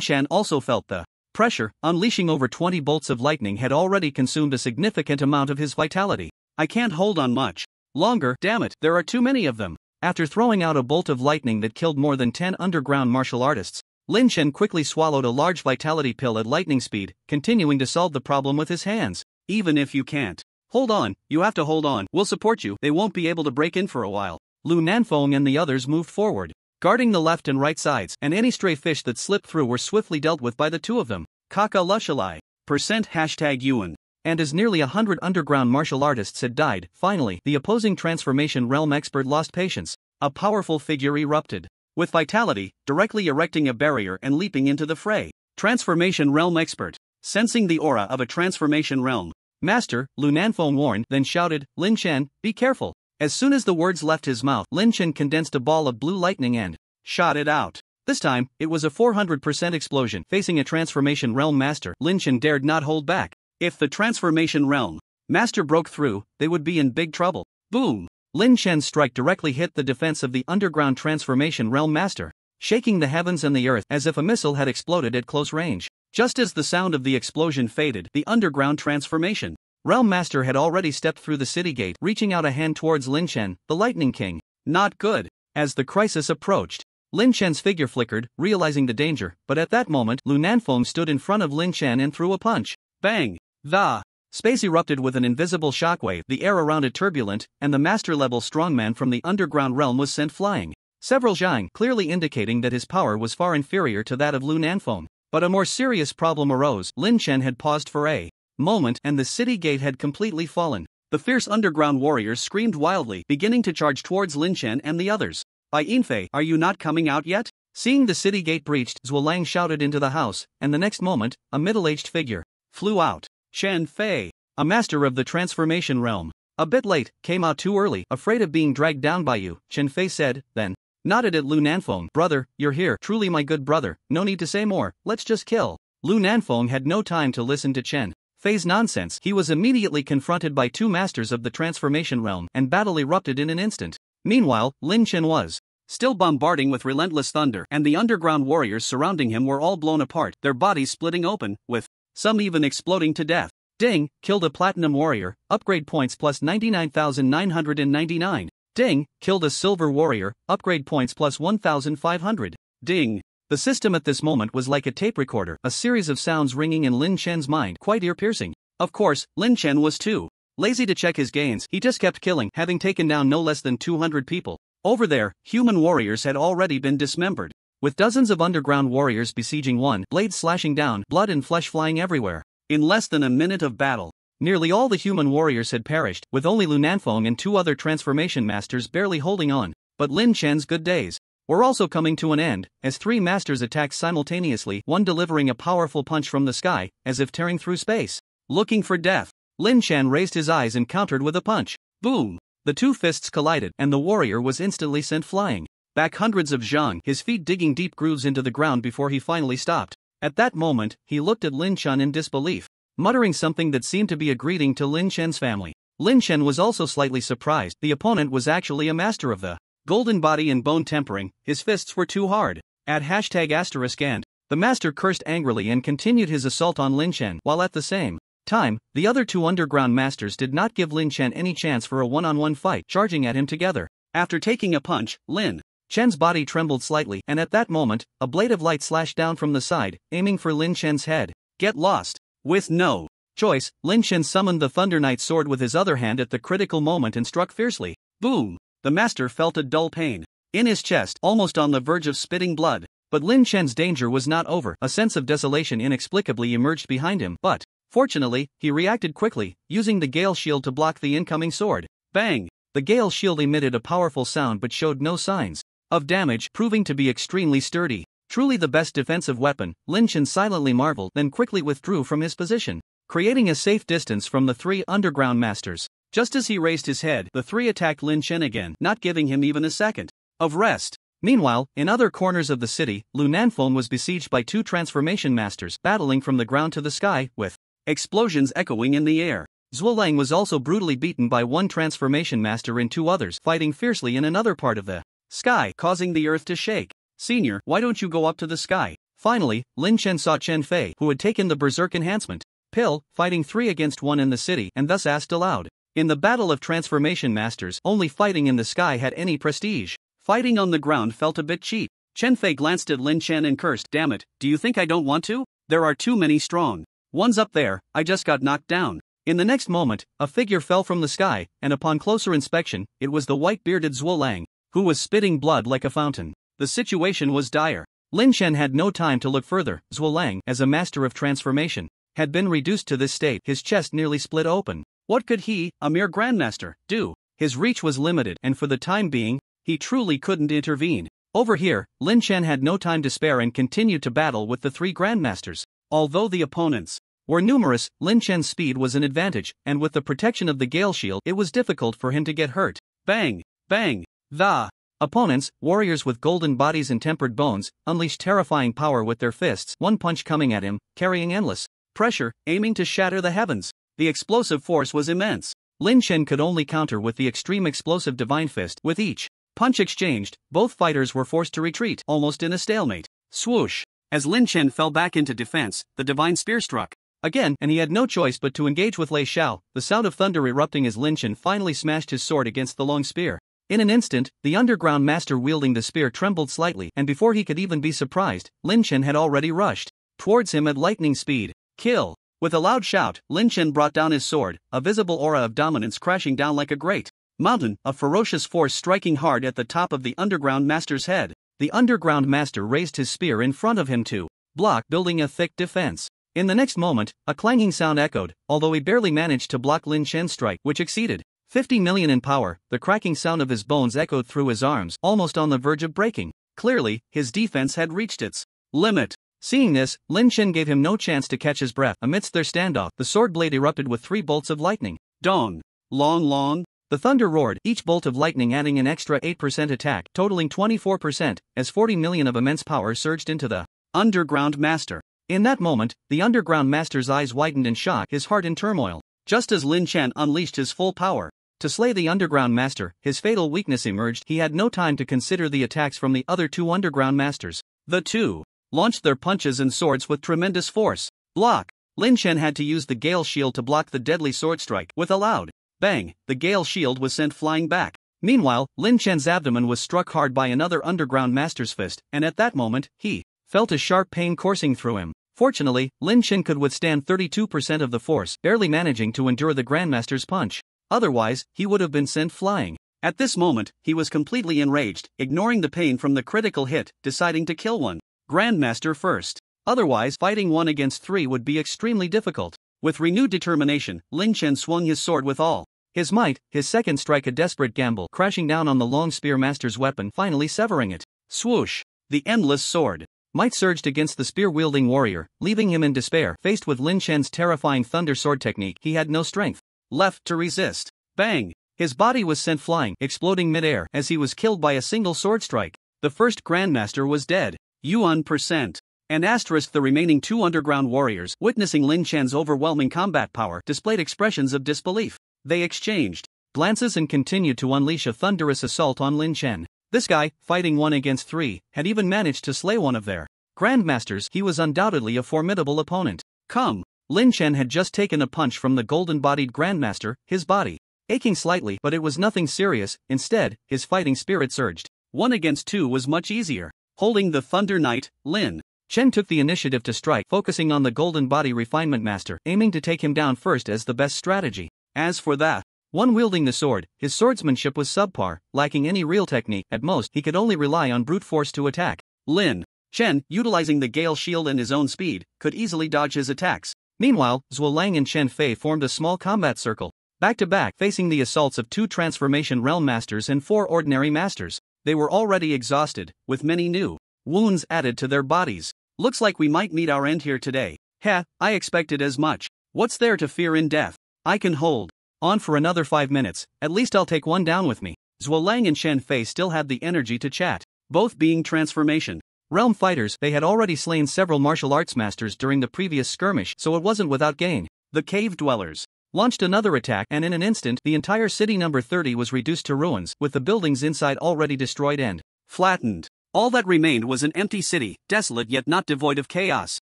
Chen also felt the pressure, unleashing over 20 bolts of lightning had already consumed a significant amount of his vitality. "I can't hold on much longer, damn it, there are too many of them." After throwing out a bolt of lightning that killed more than 10 underground martial artists, Lin Chen quickly swallowed a large vitality pill at lightning speed, continuing to solve the problem with his hands. "Even if you can't hold on, you have to hold on, we'll support you, they won't be able to break in for a while." Lu Nanfeng and the others moved forward, guarding the left and right sides, and any stray fish that slipped through were swiftly dealt with by the 2 of them. Kaka Lushalai. Hashtag Yuan. And as nearly 100 underground martial artists had died, finally, the opposing transformation realm expert lost patience. A powerful figure erupted with vitality, directly erecting a barrier and leaping into the fray. Transformation realm expert. Sensing the aura of a transformation realm master, Lu Nanfeng warned, then shouted, "Lin Chen, be careful." As soon as the words left his mouth, Lin Chen condensed a ball of blue lightning and shot it out. This time, it was a 400% explosion. Facing a transformation realm master, Lin Chen dared not hold back. If the transformation realm master broke through, they would be in big trouble. Boom! Lin Chen's strike directly hit the defense of the underground transformation realm master, shaking the heavens and the earth as if a missile had exploded at close range. Just as the sound of the explosion faded, the underground transformation Realm Master had already stepped through the city gate, reaching out a hand towards Lin Chen, the Lightning King. Not good. As the crisis approached, Lin Chen's figure flickered, realizing the danger, but at that moment, Lu Nanfeng stood in front of Lin Chen and threw a punch. Bang! The space erupted with an invisible shockwave, the air around it turbulent, and the master-level strongman from the underground realm was sent flying. Several zhang, clearly indicating that his power was far inferior to that of Lu Nanfeng. But a more serious problem arose. Lin Chen had paused for a moment, and the city gate had completely fallen. The fierce underground warriors screamed wildly, beginning to charge towards Lin Chen and the others. Bai Yinfei, are you not coming out yet? Seeing the city gate breached, Zhuo Lang shouted into the house, and the next moment, a middle-aged figure flew out. Chen Fei, a master of the transformation realm. A bit late, came out too early, afraid of being dragged down by you, Chen Fei said, then nodded at Lu Nanfeng. Brother, you're here, truly my good brother, no need to say more, let's just kill. Lu Nanfeng had no time to listen to Chen Fei's nonsense. He was immediately confronted by two masters of the transformation realm, and battle erupted in an instant. Meanwhile, Lin Chen was still bombarding with relentless thunder, and the underground warriors surrounding him were all blown apart, their bodies splitting open, with some even exploding to death. Ding, killed a platinum warrior, upgrade points plus 99,999. Ding, killed a silver warrior, upgrade points plus 1,500. Ding. The system at this moment was like a tape recorder, a series of sounds ringing in Lin Chen's mind, quite ear-piercing. Of course, Lin Chen was too lazy to check his gains, he just kept killing, having taken down no less than 200 people. Over there, human warriors had already been dismembered, with dozens of underground warriors besieging one, blades slashing down, blood and flesh flying everywhere. In less than a minute of battle, nearly all the human warriors had perished, with only Lu Nanfeng and two other transformation masters barely holding on. But Lin Chen's good days were also coming to an end, as three masters attacked simultaneously, one delivering a powerful punch from the sky, as if tearing through space. Looking for death, Lin Chen raised his eyes and countered with a punch. Boom! The two fists collided, and the warrior was instantly sent flying back hundreds of zhang, his feet digging deep grooves into the ground before he finally stopped. At that moment, he looked at Lin Chen in disbelief, muttering something that seemed to be a greeting to Lin Chen's family. Lin Chen was also slightly surprised. The opponent was actually a master of the golden body and bone tempering. His fists were too hard. Add **** and the master cursed angrily and continued his assault on Lin Chen, while at the same time, the other two underground masters did not give Lin Chen any chance for a one-on-one fight, charging at him together. After taking a punch, Lin Chen's body trembled slightly, and at that moment, a blade of light slashed down from the side, aiming for Lin Chen's head. Get lost. With no choice, Lin Chen summoned the Thunder Knight sword with his other hand at the critical moment and struck fiercely. Boom! The master felt a dull pain in his chest, almost on the verge of spitting blood. But Lin Chen's danger was not over. A sense of desolation inexplicably emerged behind him, but fortunately, he reacted quickly, using the Gale Shield to block the incoming sword. Bang! The Gale Shield emitted a powerful sound but showed no signs of damage, proving to be extremely sturdy. Truly the best defensive weapon, Lin Chen silently marveled, then quickly withdrew from his position, creating a safe distance from the three underground masters. Just as he raised his head, the three attacked Lin Chen again, not giving him even a second of rest. Meanwhile, in other corners of the city, Lu Nanfeng was besieged by two transformation masters, battling from the ground to the sky, with explosions echoing in the air. Zhuo Lang was also brutally beaten by one transformation master and two others, fighting fiercely in another part of the sky, causing the earth to shake. Senior, why don't you go up to the sky? Finally, Lin Chen saw Chen Fei, who had taken the Berserk enhancement pill, fighting 3 against 1 in the city, and thus asked aloud. In the battle of transformation masters, only fighting in the sky had any prestige. Fighting on the ground felt a bit cheap. Chen Fei glanced at Lin Chen and cursed, "Damn it, do you think I don't want to? There are too many strong ones up there, I just got knocked down." In the next moment, a figure fell from the sky, and upon closer inspection, it was the white-bearded Zhuo Lang, who was spitting blood like a fountain. The situation was dire. Lin Chen had no time to look further. Zhuo Lang, as a master of transformation, had been reduced to this state, his chest nearly split open. What could he, a mere grandmaster, do? His reach was limited, and for the time being, he truly couldn't intervene. Over here, Lin Chen had no time to spare and continued to battle with the 3 grandmasters. Although the opponents were numerous, Lin Chen's speed was an advantage, and with the protection of the Gale Shield, it was difficult for him to get hurt. Bang! Bang! The opponents, warriors with golden bodies and tempered bones, unleashed terrifying power with their fists, one punch coming at him, carrying endless pressure, aiming to shatter the heavens. The explosive force was immense. Lin Chen could only counter with the extreme explosive Divine Fist. With each punch exchanged, both fighters were forced to retreat, almost in a stalemate. Swoosh! As Lin Chen fell back into defense, the Divine Spear struck Again, and he had no choice but to engage with Lei Xiao, the sound of thunder erupting as Lin Chen finally smashed his sword against the long spear. In an instant, the underground master wielding the spear trembled slightly, and before he could even be surprised, Lin Chen had already rushed towards him at lightning speed. Kill! With a loud shout, Lin Chen brought down his sword, a visible aura of dominance crashing down like a great mountain, a ferocious force striking hard at the top of the underground master's head. The underground master raised his spear in front of him to block, building a thick defense. In the next moment, a clanging sound echoed, although he barely managed to block Lin Chen's strike, which exceeded 50 million in power. The cracking sound of his bones echoed through his arms, almost on the verge of breaking. Clearly, his defense had reached its limit. Seeing this, Lin Chen gave him no chance to catch his breath. Amidst their standoff, the sword blade erupted with 3 bolts of lightning. Dong! Long! The thunder roared, each bolt of lightning adding an extra 8% attack, totaling 24%, as 40 million of immense power surged into the underground master. In that moment, the underground master's eyes widened in shock, his heart in turmoil. Just as Lin Chen unleashed his full power to slay the underground master, his fatal weakness emerged. He had no time to consider the attacks from the other 2 underground masters. The 2 launched their punches and swords with tremendous force. Block! Lin Chen had to use the Gale Shield to block the deadly sword strike. With a loud bang, the Gale Shield was sent flying back. Meanwhile, Lin Chen's abdomen was struck hard by another underground master's fist, and at that moment, he felt a sharp pain coursing through him. Fortunately, Lin Chen could withstand 32% of the force, barely managing to endure the Grandmaster's punch. Otherwise, he would have been sent flying. At this moment, he was completely enraged, ignoring the pain from the critical hit, deciding to kill one Grandmaster first. Otherwise, fighting 1 against 3 would be extremely difficult. With renewed determination, Lin Chen swung his sword with all his might, his second strike a desperate gamble, crashing down on the long spear master's weapon, finally severing it. Swoosh! The endless sword might surged against the spear-wielding warrior, leaving him in despair. Faced with Lin Chen's terrifying thunder sword technique, he had no strength left to resist. Bang! His body was sent flying, exploding mid-air as he was killed by a single sword strike. The first Grandmaster was dead. Yuan %. And the remaining 2 underground warriors, witnessing Lin Chen's overwhelming combat power, displayed expressions of disbelief. They exchanged glances and continued to unleash a thunderous assault on Lin Chen. This guy, fighting 1 against 3, had even managed to slay one of their Grandmasters. He was undoubtedly a formidable opponent. Come! Lin Chen had just taken a punch from the golden-bodied Grandmaster, his body aching slightly, but it was nothing serious. Instead, his fighting spirit surged. 1 against 2 was much easier. Holding the Thunder Knight, Lin Chen took the initiative to strike, focusing on the Golden Body Refinement Master, aiming to take him down first as the best strategy. As for that one wielding the sword, his swordsmanship was subpar, lacking any real technique. At most, he could only rely on brute force to attack. Lin Chen, utilizing the Gale Shield and his own speed, could easily dodge his attacks. Meanwhile, Zhuo Lang and Chen Fei formed a small combat circle, back-to-back, facing the assaults of 2 Transformation Realm Masters and 4 Ordinary Masters. They were already exhausted, with many new wounds added to their bodies. Looks like we might meet our end here today. Heh, I expected as much. What's there to fear in death? I can hold on for another 5 minutes, at least I'll take one down with me. Zhuo Lang and Chen Fei still had the energy to chat. Both being transformation realm fighters, they had already slain several martial arts masters during the previous skirmish, so it wasn't without gain. The cave dwellers launched another attack, and in an instant, the entire city number 30 was reduced to ruins, with the buildings inside already destroyed and flattened. All that remained was an empty city, desolate yet not devoid of chaos.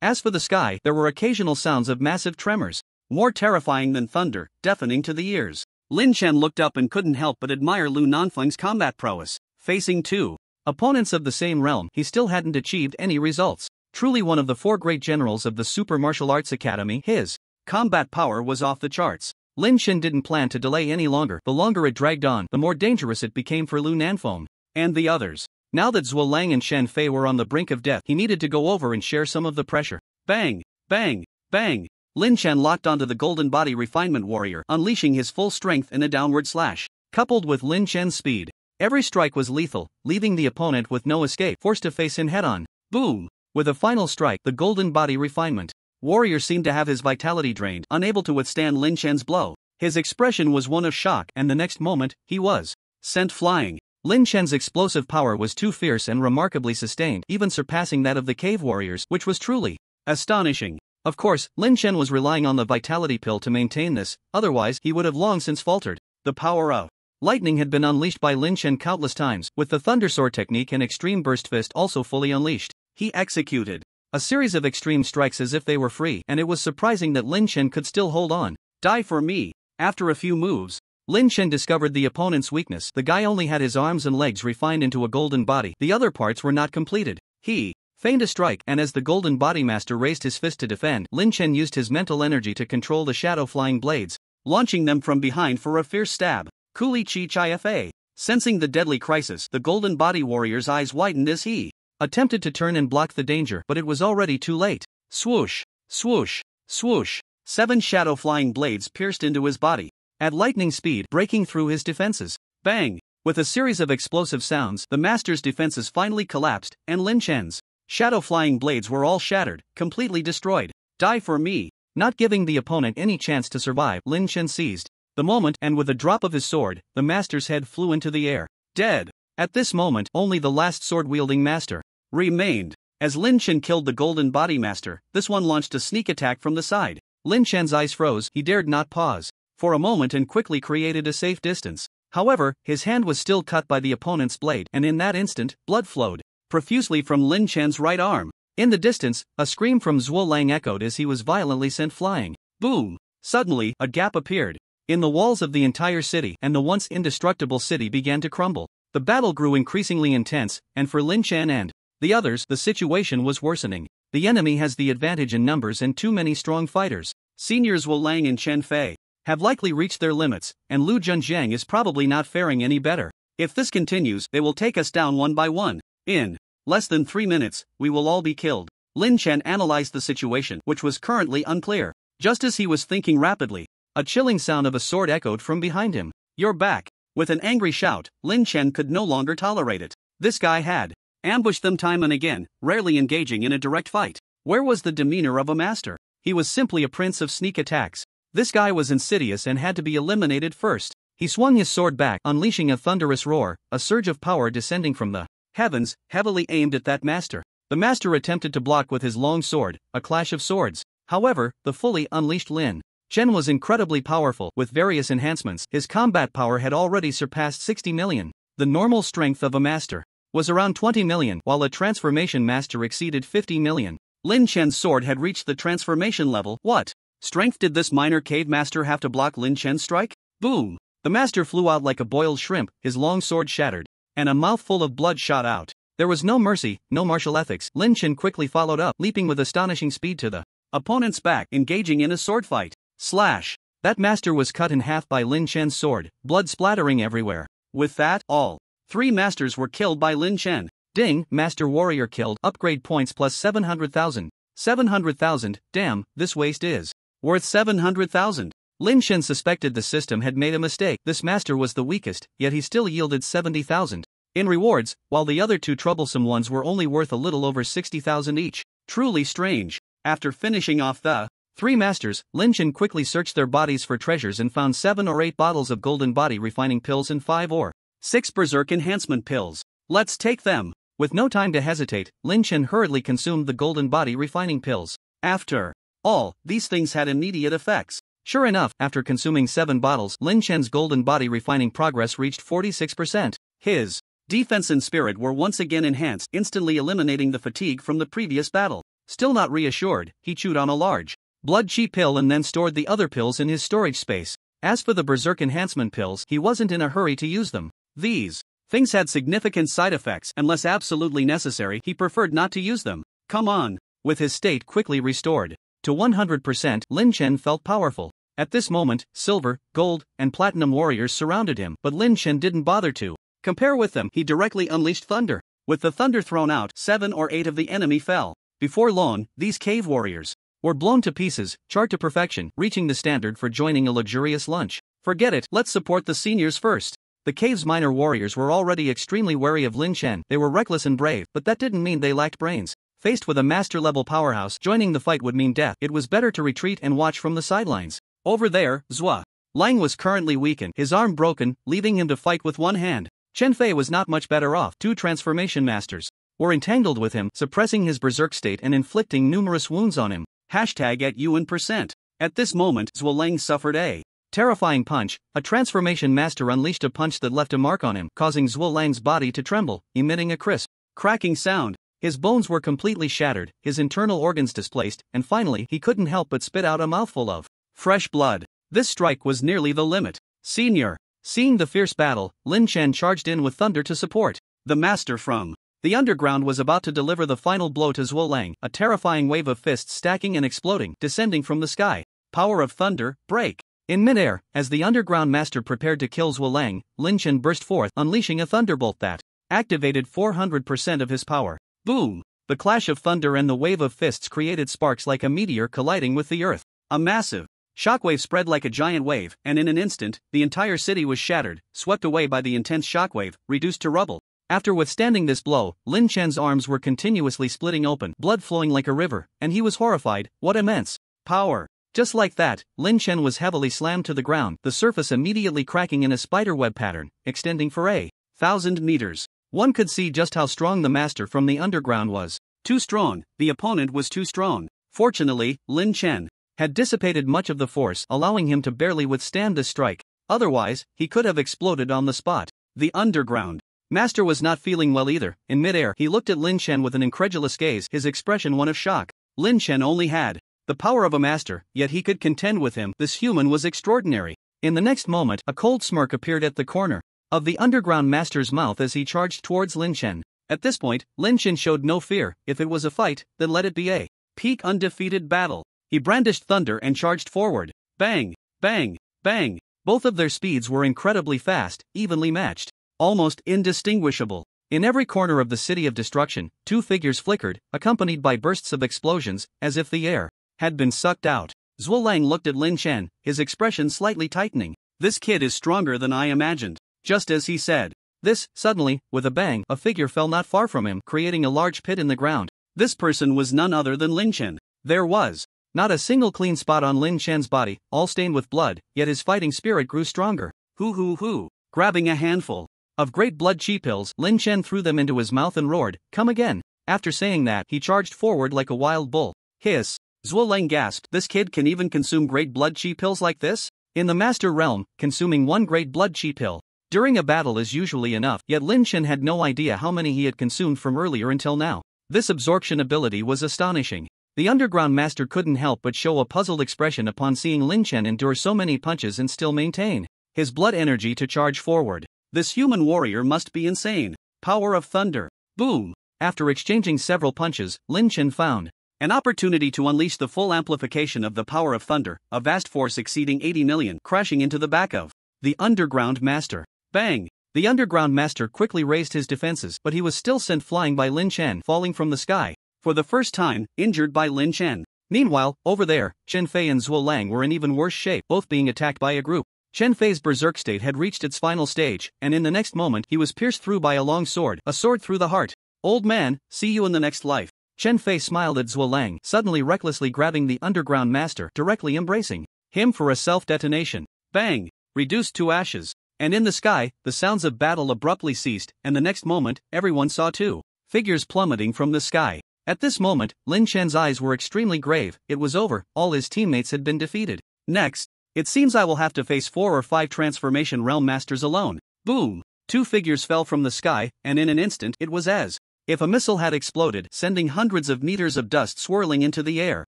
As for the sky, there were occasional sounds of massive tremors, more terrifying than thunder, deafening to the ears. Lin Chen looked up and couldn't help but admire Lu Nanfeng's combat prowess. Facing 2 opponents of the same realm, he still hadn't achieved any results. Truly one of the 4 great generals of the Super Martial Arts Academy, his combat power was off the charts. Lin Chen didn't plan to delay any longer. The longer it dragged on, the more dangerous it became for Lu Nanfeng and the others. Now that Zhuo Lang and Chen Fei were on the brink of death, he needed to go over and share some of the pressure. Bang! Bang! Bang! Lin Chen locked onto the Golden Body Refinement Warrior, unleashing his full strength in a downward slash. Coupled with Lin Chen's speed, every strike was lethal, leaving the opponent with no escape, forced to face him head-on. Boom! With a final strike, the Golden Body Refinement Warrior seemed to have his vitality drained, unable to withstand Lin Chen's blow. His expression was one of shock, and the next moment, he was sent flying. Lin Chen's explosive power was too fierce and remarkably sustained, even surpassing that of the cave warriors, which was truly astonishing. Of course, Lin Chen was relying on the vitality pill to maintain this, otherwise he would have long since faltered. The power of lightning had been unleashed by Lin Chen countless times, with the Thunder Sword technique and Extreme Burst Fist also fully unleashed. He executed A series of extreme strikes as if they were free, and it was surprising that Lin Chen could still hold on. Die for me. After a few moves, Lin Chen discovered the opponent's weakness. The guy only had his arms and legs refined into a golden body. The other parts were not completed. He feigned a strike, and as the golden body master raised his fist to defend, Lin Chen used his mental energy to control the shadow flying blades, launching them from behind for a fierce stab. Kuli chi chifa. Sensing the deadly crisis, the golden body warrior's eyes widened as he attempted to turn and block the danger, but it was already too late. Swoosh, swoosh, swoosh. 7 shadow flying blades pierced into his body at lightning speed, breaking through his defenses. Bang! With a series of explosive sounds, the master's defenses finally collapsed, and Lin Chen's shadow flying blades were all shattered, completely destroyed. Die for me. Not giving the opponent any chance to survive, Lin Chen seized the moment, and with a drop of his sword, the master's head flew into the air. Dead. At this moment, only the last sword-wielding master remained. As Lin Chen killed the golden body master, this one launched a sneak attack from the side. Lin Chen's eyes froze. He dared not pause for a moment and quickly created a safe distance. However, his hand was still cut by the opponent's blade, and in that instant, blood flowed profusely from Lin Chen's right arm. In the distance, a scream from Zhuo Lang echoed as he was violently sent flying. Boom! Suddenly, a gap appeared in the walls of the entire city, and the once indestructible city began to crumble. The battle grew increasingly intense, and for Lin Chen and the others, the situation was worsening. The enemy has the advantage in numbers and too many strong fighters. Seniors Wu Lang and Chen Fei have likely reached their limits, and Lu Junjiang is probably not faring any better. If this continues, they will take us down one by one. In less than 3 minutes, we will all be killed. Lin Chen analyzed the situation, which was currently unclear. Just as he was thinking rapidly, a chilling sound of a sword echoed from behind him. You're back. With an angry shout, Lin Chen could no longer tolerate it. This guy had ambushed them time and again, rarely engaging in a direct fight. Where was the demeanor of a master? He was simply a prince of sneak attacks. This guy was insidious and had to be eliminated first. He swung his sword back, unleashing a thunderous roar, a surge of power descending from the heavens, heavily aimed at that master. The master attempted to block with his long sword, a clash of swords. However, the fully unleashed Lin Chen was incredibly powerful. With various enhancements, his combat power had already surpassed 60 million. The normal strength of a master was around 20 million, while a transformation master exceeded 50 million. Lin Chen's sword had reached the transformation level. What strength did this minor cave master have to block Lin Chen's strike? Boom! The master flew out like a boiled shrimp, his long sword shattered, and a mouthful of blood shot out. There was no mercy, no martial ethics. Lin Chen quickly followed up, leaping with astonishing speed to the opponent's back, engaging in a sword fight. Slash! That master was cut in half by Lin Chen's sword, blood splattering everywhere. With that, all 3 masters were killed by Lin Chen. Ding, Master Warrior killed, upgrade points plus 700,000. 700,000, damn, this waste is worth 700,000. Lin Chen suspected the system had made a mistake. This master was the weakest, yet he still yielded 70,000 in rewards, while the other 2 troublesome ones were only worth a little over 60,000 each. Truly strange. After finishing off the 3 masters, Lin Chen quickly searched their bodies for treasures and found 7 or 8 bottles of golden body refining pills and 5 or 6 berserk enhancement pills. Let's take them. With no time to hesitate, Lin Chen hurriedly consumed the golden body refining pills. After all, these things had immediate effects. Sure enough, after consuming 7 bottles, Lin Chen's golden body refining progress reached 46%. His defense and spirit were once again enhanced, instantly eliminating the fatigue from the previous battle. Still not reassured, he chewed on a large blood chi pill and then stored the other pills in his storage space. As for the berserk enhancement pills, he wasn't in a hurry to use them. These things had significant side effects. Unless absolutely necessary, he preferred not to use them. Come on. With his state quickly restored to 100%, Lin Chen felt powerful. At this moment, silver, gold, and platinum warriors surrounded him, but Lin Chen didn't bother to compare with them. He directly unleashed thunder. With the thunder thrown out, 7 or 8 of the enemy fell. Before long, these cave warriors were blown to pieces, charred to perfection, reaching the standard for joining a luxurious lunch. Forget it, let's support the seniors first. The cave's minor warriors were already extremely wary of Lin Chen. They were reckless and brave, but that didn't mean they lacked brains. Faced with a master-level powerhouse, joining the fight would mean death. It was better to retreat and watch from the sidelines. Over there, Zhuo Lang was currently weakened, his arm broken, leaving him to fight with one hand. Chen Fei was not much better off. 2 transformation masters were entangled with him, suppressing his berserk state and inflicting numerous wounds on him. #@UN%. At this moment, Zhuo Lang suffered a terrifying punch. A transformation master unleashed a punch that left a mark on him, causing Zhuo Lang's body to tremble, emitting a crisp, cracking sound. His bones were completely shattered, his internal organs displaced, and finally he couldn't help but spit out a mouthful of fresh blood. This strike was nearly the limit. Senior. Seeing the fierce battle, Lin Chen charged in with thunder to support. The master from the underground was about to deliver the final blow to Zhuo Lang, a terrifying wave of fists stacking and exploding, descending from the sky. Power of thunder, break. In midair, as the underground master prepared to kill Zhuo Lang, Lin Chen burst forth, unleashing a thunderbolt that activated 400% of his power. Boom! The clash of thunder and the wave of fists created sparks like a meteor colliding with the earth. A massive shockwave spread like a giant wave, and in an instant, the entire city was shattered, swept away by the intense shockwave, reduced to rubble. After withstanding this blow, Lin Chen's arms were continuously splitting open, blood flowing like a river, and he was horrified. What immense power! Just like that, Lin Chen was heavily slammed to the ground, the surface immediately cracking in a spiderweb pattern, extending for 1,000 meters. One could see just how strong the master from the underground was. Too strong, the opponent was too strong. Fortunately, Lin Chen had dissipated much of the force, allowing him to barely withstand this strike. Otherwise, he could have exploded on the spot. The underground master was not feeling well either. In midair, he looked at Lin Chen with an incredulous gaze, his expression one of shock. Lin Chen only had the power of a master, yet he could contend with him. This human was extraordinary. In the next moment, a cold smirk appeared at the corner of the underground master's mouth as he charged towards Lin Chen. At this point, Lin Chen showed no fear. If it was a fight, then let it be a peak undefeated battle. He brandished thunder and charged forward. Bang! Bang! Bang! Both of their speeds were incredibly fast, evenly matched, almost indistinguishable. In every corner of the city of destruction, two figures flickered, accompanied by bursts of explosions, as if the air had been sucked out. Zhuo Lang looked at Lin Chen, his expression slightly tightening. This kid is stronger than I imagined. Just as he said this, suddenly, with a bang, a figure fell not far from him, creating a large pit in the ground. This person was none other than Lin Chen. There was not a single clean spot on Lin Chen's body, all stained with blood, yet his fighting spirit grew stronger. Hoo. Grabbing a handful of great blood chi pills, Lin Chen threw them into his mouth and roared, "Come again." After saying that, he charged forward like a wild bull. Hiss. Zhuo Lang gasped, this kid can even consume great blood chi pills like this? In the master realm, consuming one great blood chi pill during a battle is usually enough, yet Lin Chen had no idea how many he had consumed from earlier until now. This absorption ability was astonishing. The underground master couldn't help but show a puzzled expression upon seeing Lin Chen endure so many punches and still maintain his blood energy to charge forward. This human warrior must be insane. Power of thunder. Boom! After exchanging several punches, Lin Chen found an opportunity to unleash the full amplification of the power of thunder, a vast force exceeding 80 million, crashing into the back of the underground master. Bang! The underground master quickly raised his defenses, but he was still sent flying by Lin Chen, falling from the sky, for the first time, injured by Lin Chen. Meanwhile, over there, Chen Fei and Zhuo Lang were in even worse shape, both being attacked by a group. Chen Fei's berserk state had reached its final stage, and in the next moment he was pierced through by a long sword, a sword through the heart. Old man, see you in the next life. Chen Fei smiled at Zhuo Lang, suddenly recklessly grabbing the underground master, directly embracing him for a self-detonation. Bang! Reduced to ashes. And in the sky, the sounds of battle abruptly ceased, and the next moment, everyone saw two figures plummeting from the sky. At this moment, Lin Chen's eyes were extremely grave. It was over, all his teammates had been defeated. Next, it seems I will have to face 4 or 5 transformation realm masters alone. Boom! Two figures fell from the sky, and in an instant it was as if a missile had exploded, sending hundreds of meters of dust swirling into the air.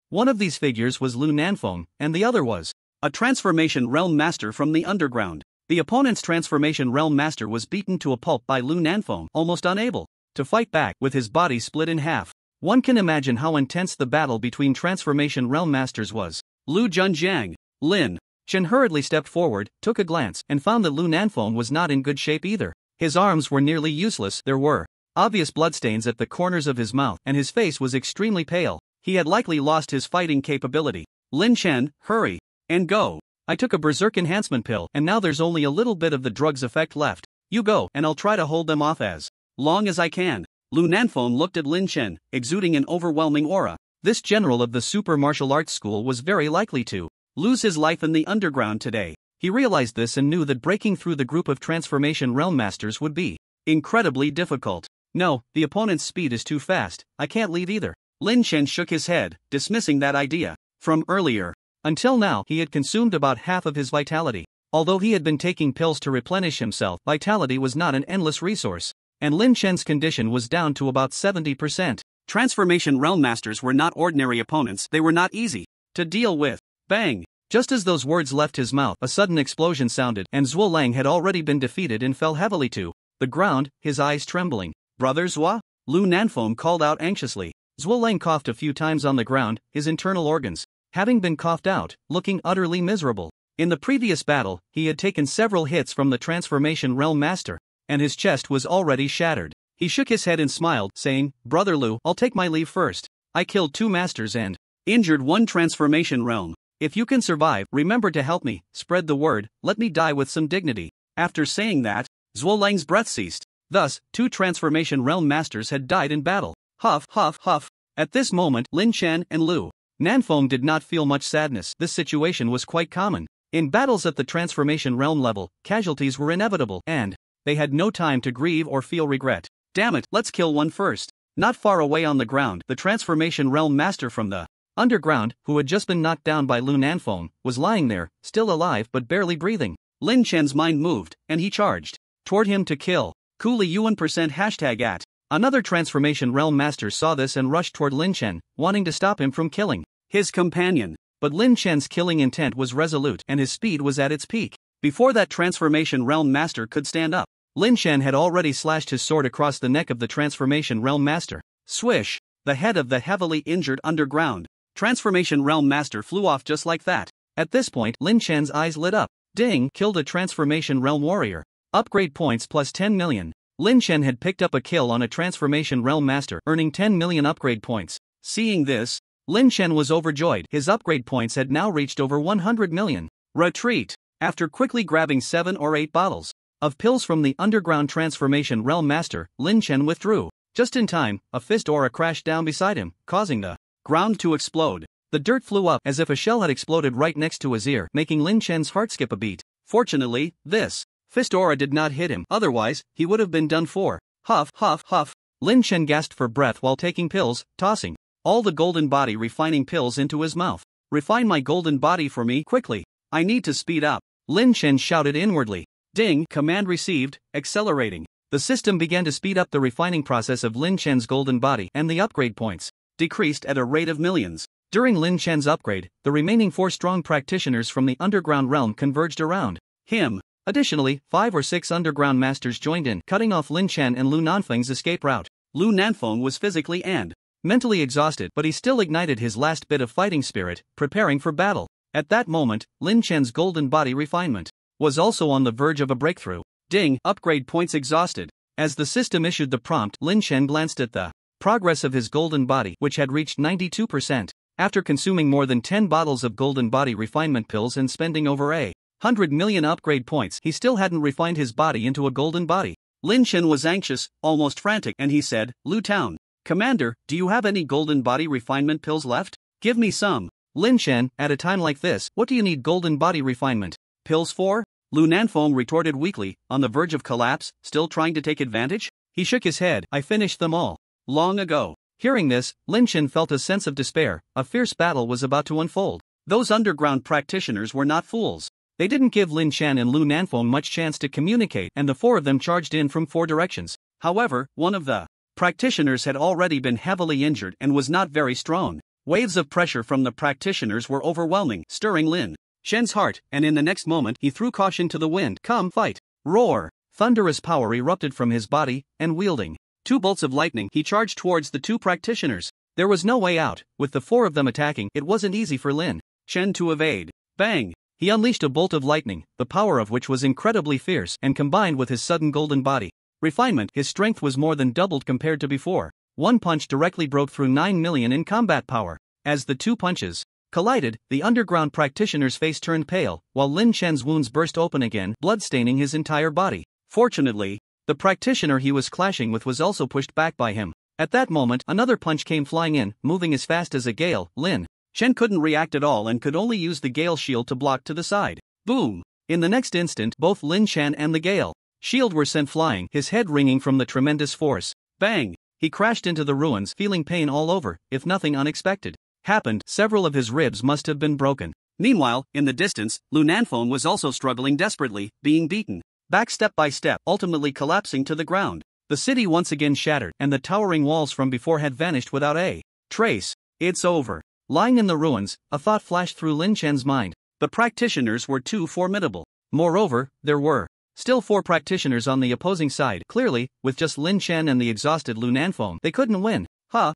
One of these figures was Lu Nanfeng, and the other was a transformation realm master from the underground. The opponent's transformation realm master was beaten to a pulp by Lu Nanfeng, almost unable to fight back, with his body split in half. One can imagine how intense the battle between transformation realm masters was. Lu Junjiang. Lin Chen hurriedly stepped forward, took a glance, and found that Lu Nanfeng was not in good shape either. His arms were nearly useless, there were obvious bloodstains at the corners of his mouth, and his face was extremely pale. He had likely lost his fighting capability. Lin Chen, hurry and go. I took a berserk enhancement pill, and now there's only a little bit of the drug's effect left. You go, and I'll try to hold them off as long as I can. Lu Nanfeng looked at Lin Chen, exuding an overwhelming aura. This general of the super martial arts school was very likely to lose his life in the underground today. He realized this and knew that breaking through the group of transformation realm masters would be incredibly difficult. No, the opponent's speed is too fast, I can't leave either. Lin Chen shook his head, dismissing that idea. From earlier until now, he had consumed about half of his vitality. Although he had been taking pills to replenish himself, vitality was not an endless resource. and Lin Chen's condition was down to about 70%. Transformation Realm Masters were not ordinary opponents, they were not easy to deal with. Bang! Just as those words left his mouth, a sudden explosion sounded, and Zhuo Lang had already been defeated and fell heavily to the ground, his eyes trembling. Brother Zhua? Lu Nanfeng called out anxiously. Zhuo Lang coughed a few times on the ground, his internal organs having been coughed out, looking utterly miserable. In the previous battle, he had taken several hits from the Transformation Realm Master, and his chest was already shattered. He shook his head and smiled, saying, Brother Lu, I'll take my leave first. I killed 2 masters and injured 1 Transformation Realm. If you can survive, remember to help me, spread the word, let me die with some dignity. After saying that, Zhuo Lang's breath ceased. Thus, 2 Transformation Realm Masters had died in battle. Huff, huff, huff. At this moment, Lin Chen and Lu Nanfeng did not feel much sadness. This situation was quite common. In battles at the Transformation Realm level, casualties were inevitable, and they had no time to grieve or feel regret. Damn it, let's kill one first. Not far away on the ground, the Transformation Realm Master from the underground, who had just been knocked down by Lu Nanfeng, was lying there, still alive but barely breathing. Lin Chen's mind moved, and he charged toward him to kill. Cooley Yuan #at. Another Transformation Realm Master saw this and rushed toward Lin Chen, wanting to stop him from killing his companion. But Lin Chen's killing intent was resolute and his speed was at its peak. Before that Transformation Realm Master could stand up, Lin Chen had already slashed his sword across the neck of the Transformation Realm Master. Swish! The head of the heavily injured underground Transformation Realm Master flew off just like that. At this point, Lin Chen's eyes lit up. Ding! Killed a Transformation Realm Warrior. Upgrade points plus 10 million. Lin Chen had picked up a kill on a Transformation Realm Master, earning 10 million upgrade points. Seeing this, Lin Chen was overjoyed. His upgrade points had now reached over 100 million. Retreat! After quickly grabbing 7 or 8 bottles of pills from the underground Transformation Realm Master, Lin Chen withdrew. Just in time, a fist aura crashed down beside him, causing the ground to explode. The dirt flew up as if a shell had exploded right next to his ear, making Lin Chen's heart skip a beat. Fortunately, this fist aura did not hit him, otherwise, he would have been done for. Huff, huff, huff. Lin Chen gasped for breath while taking pills, tossing all the golden body refining pills into his mouth. Refine my golden body for me, quickly. I need to speed up. Lin Chen shouted inwardly. Ding! Command received, accelerating. The system began to speed up the refining process of Lin Chen's golden body, and the upgrade points decreased at a rate of millions. During Lin Chen's upgrade, the remaining 4 strong practitioners from the underground realm converged around him. Additionally, 5 or 6 underground masters joined in, cutting off Lin Chen and Lu Nanfeng's escape route. Lu Nanfeng was physically and mentally exhausted, but he still ignited his last bit of fighting spirit, preparing for battle. At that moment, Lin Chen's golden body refinement was also on the verge of a breakthrough. Ding! Upgrade points exhausted. As the system issued the prompt, Lin Chen glanced at the progress of his golden body, which had reached 92%. After consuming more than 10 bottles of golden body refinement pills and spending over 100 million upgrade points, he still hadn't refined his body into a golden body. Lin Chen was anxious, almost frantic, and he said, Lu Town, Commander, do you have any golden body refinement pills left? Give me some. Lin Chen, at a time like this, what do you need golden body refinement pills for? Lu Nanfeng retorted weakly, on the verge of collapse, still trying to take advantage. He shook his head. I finished them all long ago. Hearing this, Lin Chen felt a sense of despair. A fierce battle was about to unfold. Those underground practitioners were not fools. They didn't give Lin Chen and Lu Nanfeng much chance to communicate, and the 4 of them charged in from 4 directions. However, one of the practitioners had already been heavily injured and was not very strong. Waves of pressure from the practitioners were overwhelming, stirring Lin Shen's heart, and in the next moment he threw caution to the wind. Come, fight! Roar! Thunderous power erupted from his body, and wielding 2 bolts of lightning, he charged towards the 2 practitioners. There was no way out. With the 4 of them attacking, it wasn't easy for Lin Chen to evade. Bang! He unleashed a bolt of lightning, the power of which was incredibly fierce, and combined with his sudden golden body refinement, his strength was more than doubled compared to before. One punch directly broke through 9 million in combat power. As the 2 punches collided, the underground practitioner's face turned pale, while Lin Chen's wounds burst open again, blood-staining his entire body. Fortunately, the practitioner he was clashing with was also pushed back by him. At that moment, another punch came flying in, moving as fast as a gale. Lin Chen couldn't react at all and could only use the gale shield to block to the side. Boom! In the next instant, both Lin Chen and the gale shield were sent flying, his head ringing from the tremendous force. Bang! He crashed into the ruins, feeling pain all over. If nothing unexpected happened, several of his ribs must have been broken. Meanwhile, in the distance, Lu Nanfeng was also struggling desperately, being beaten back step by step, ultimately collapsing to the ground. The city once again shattered, and the towering walls from before had vanished without a trace. It's over. Lying in the ruins, a thought flashed through Lin Chen's mind. The practitioners were too formidable. Moreover, there were still 4 practitioners on the opposing side. Clearly, with just Lin Chen and the exhausted Lu Nanfeng, they couldn't win.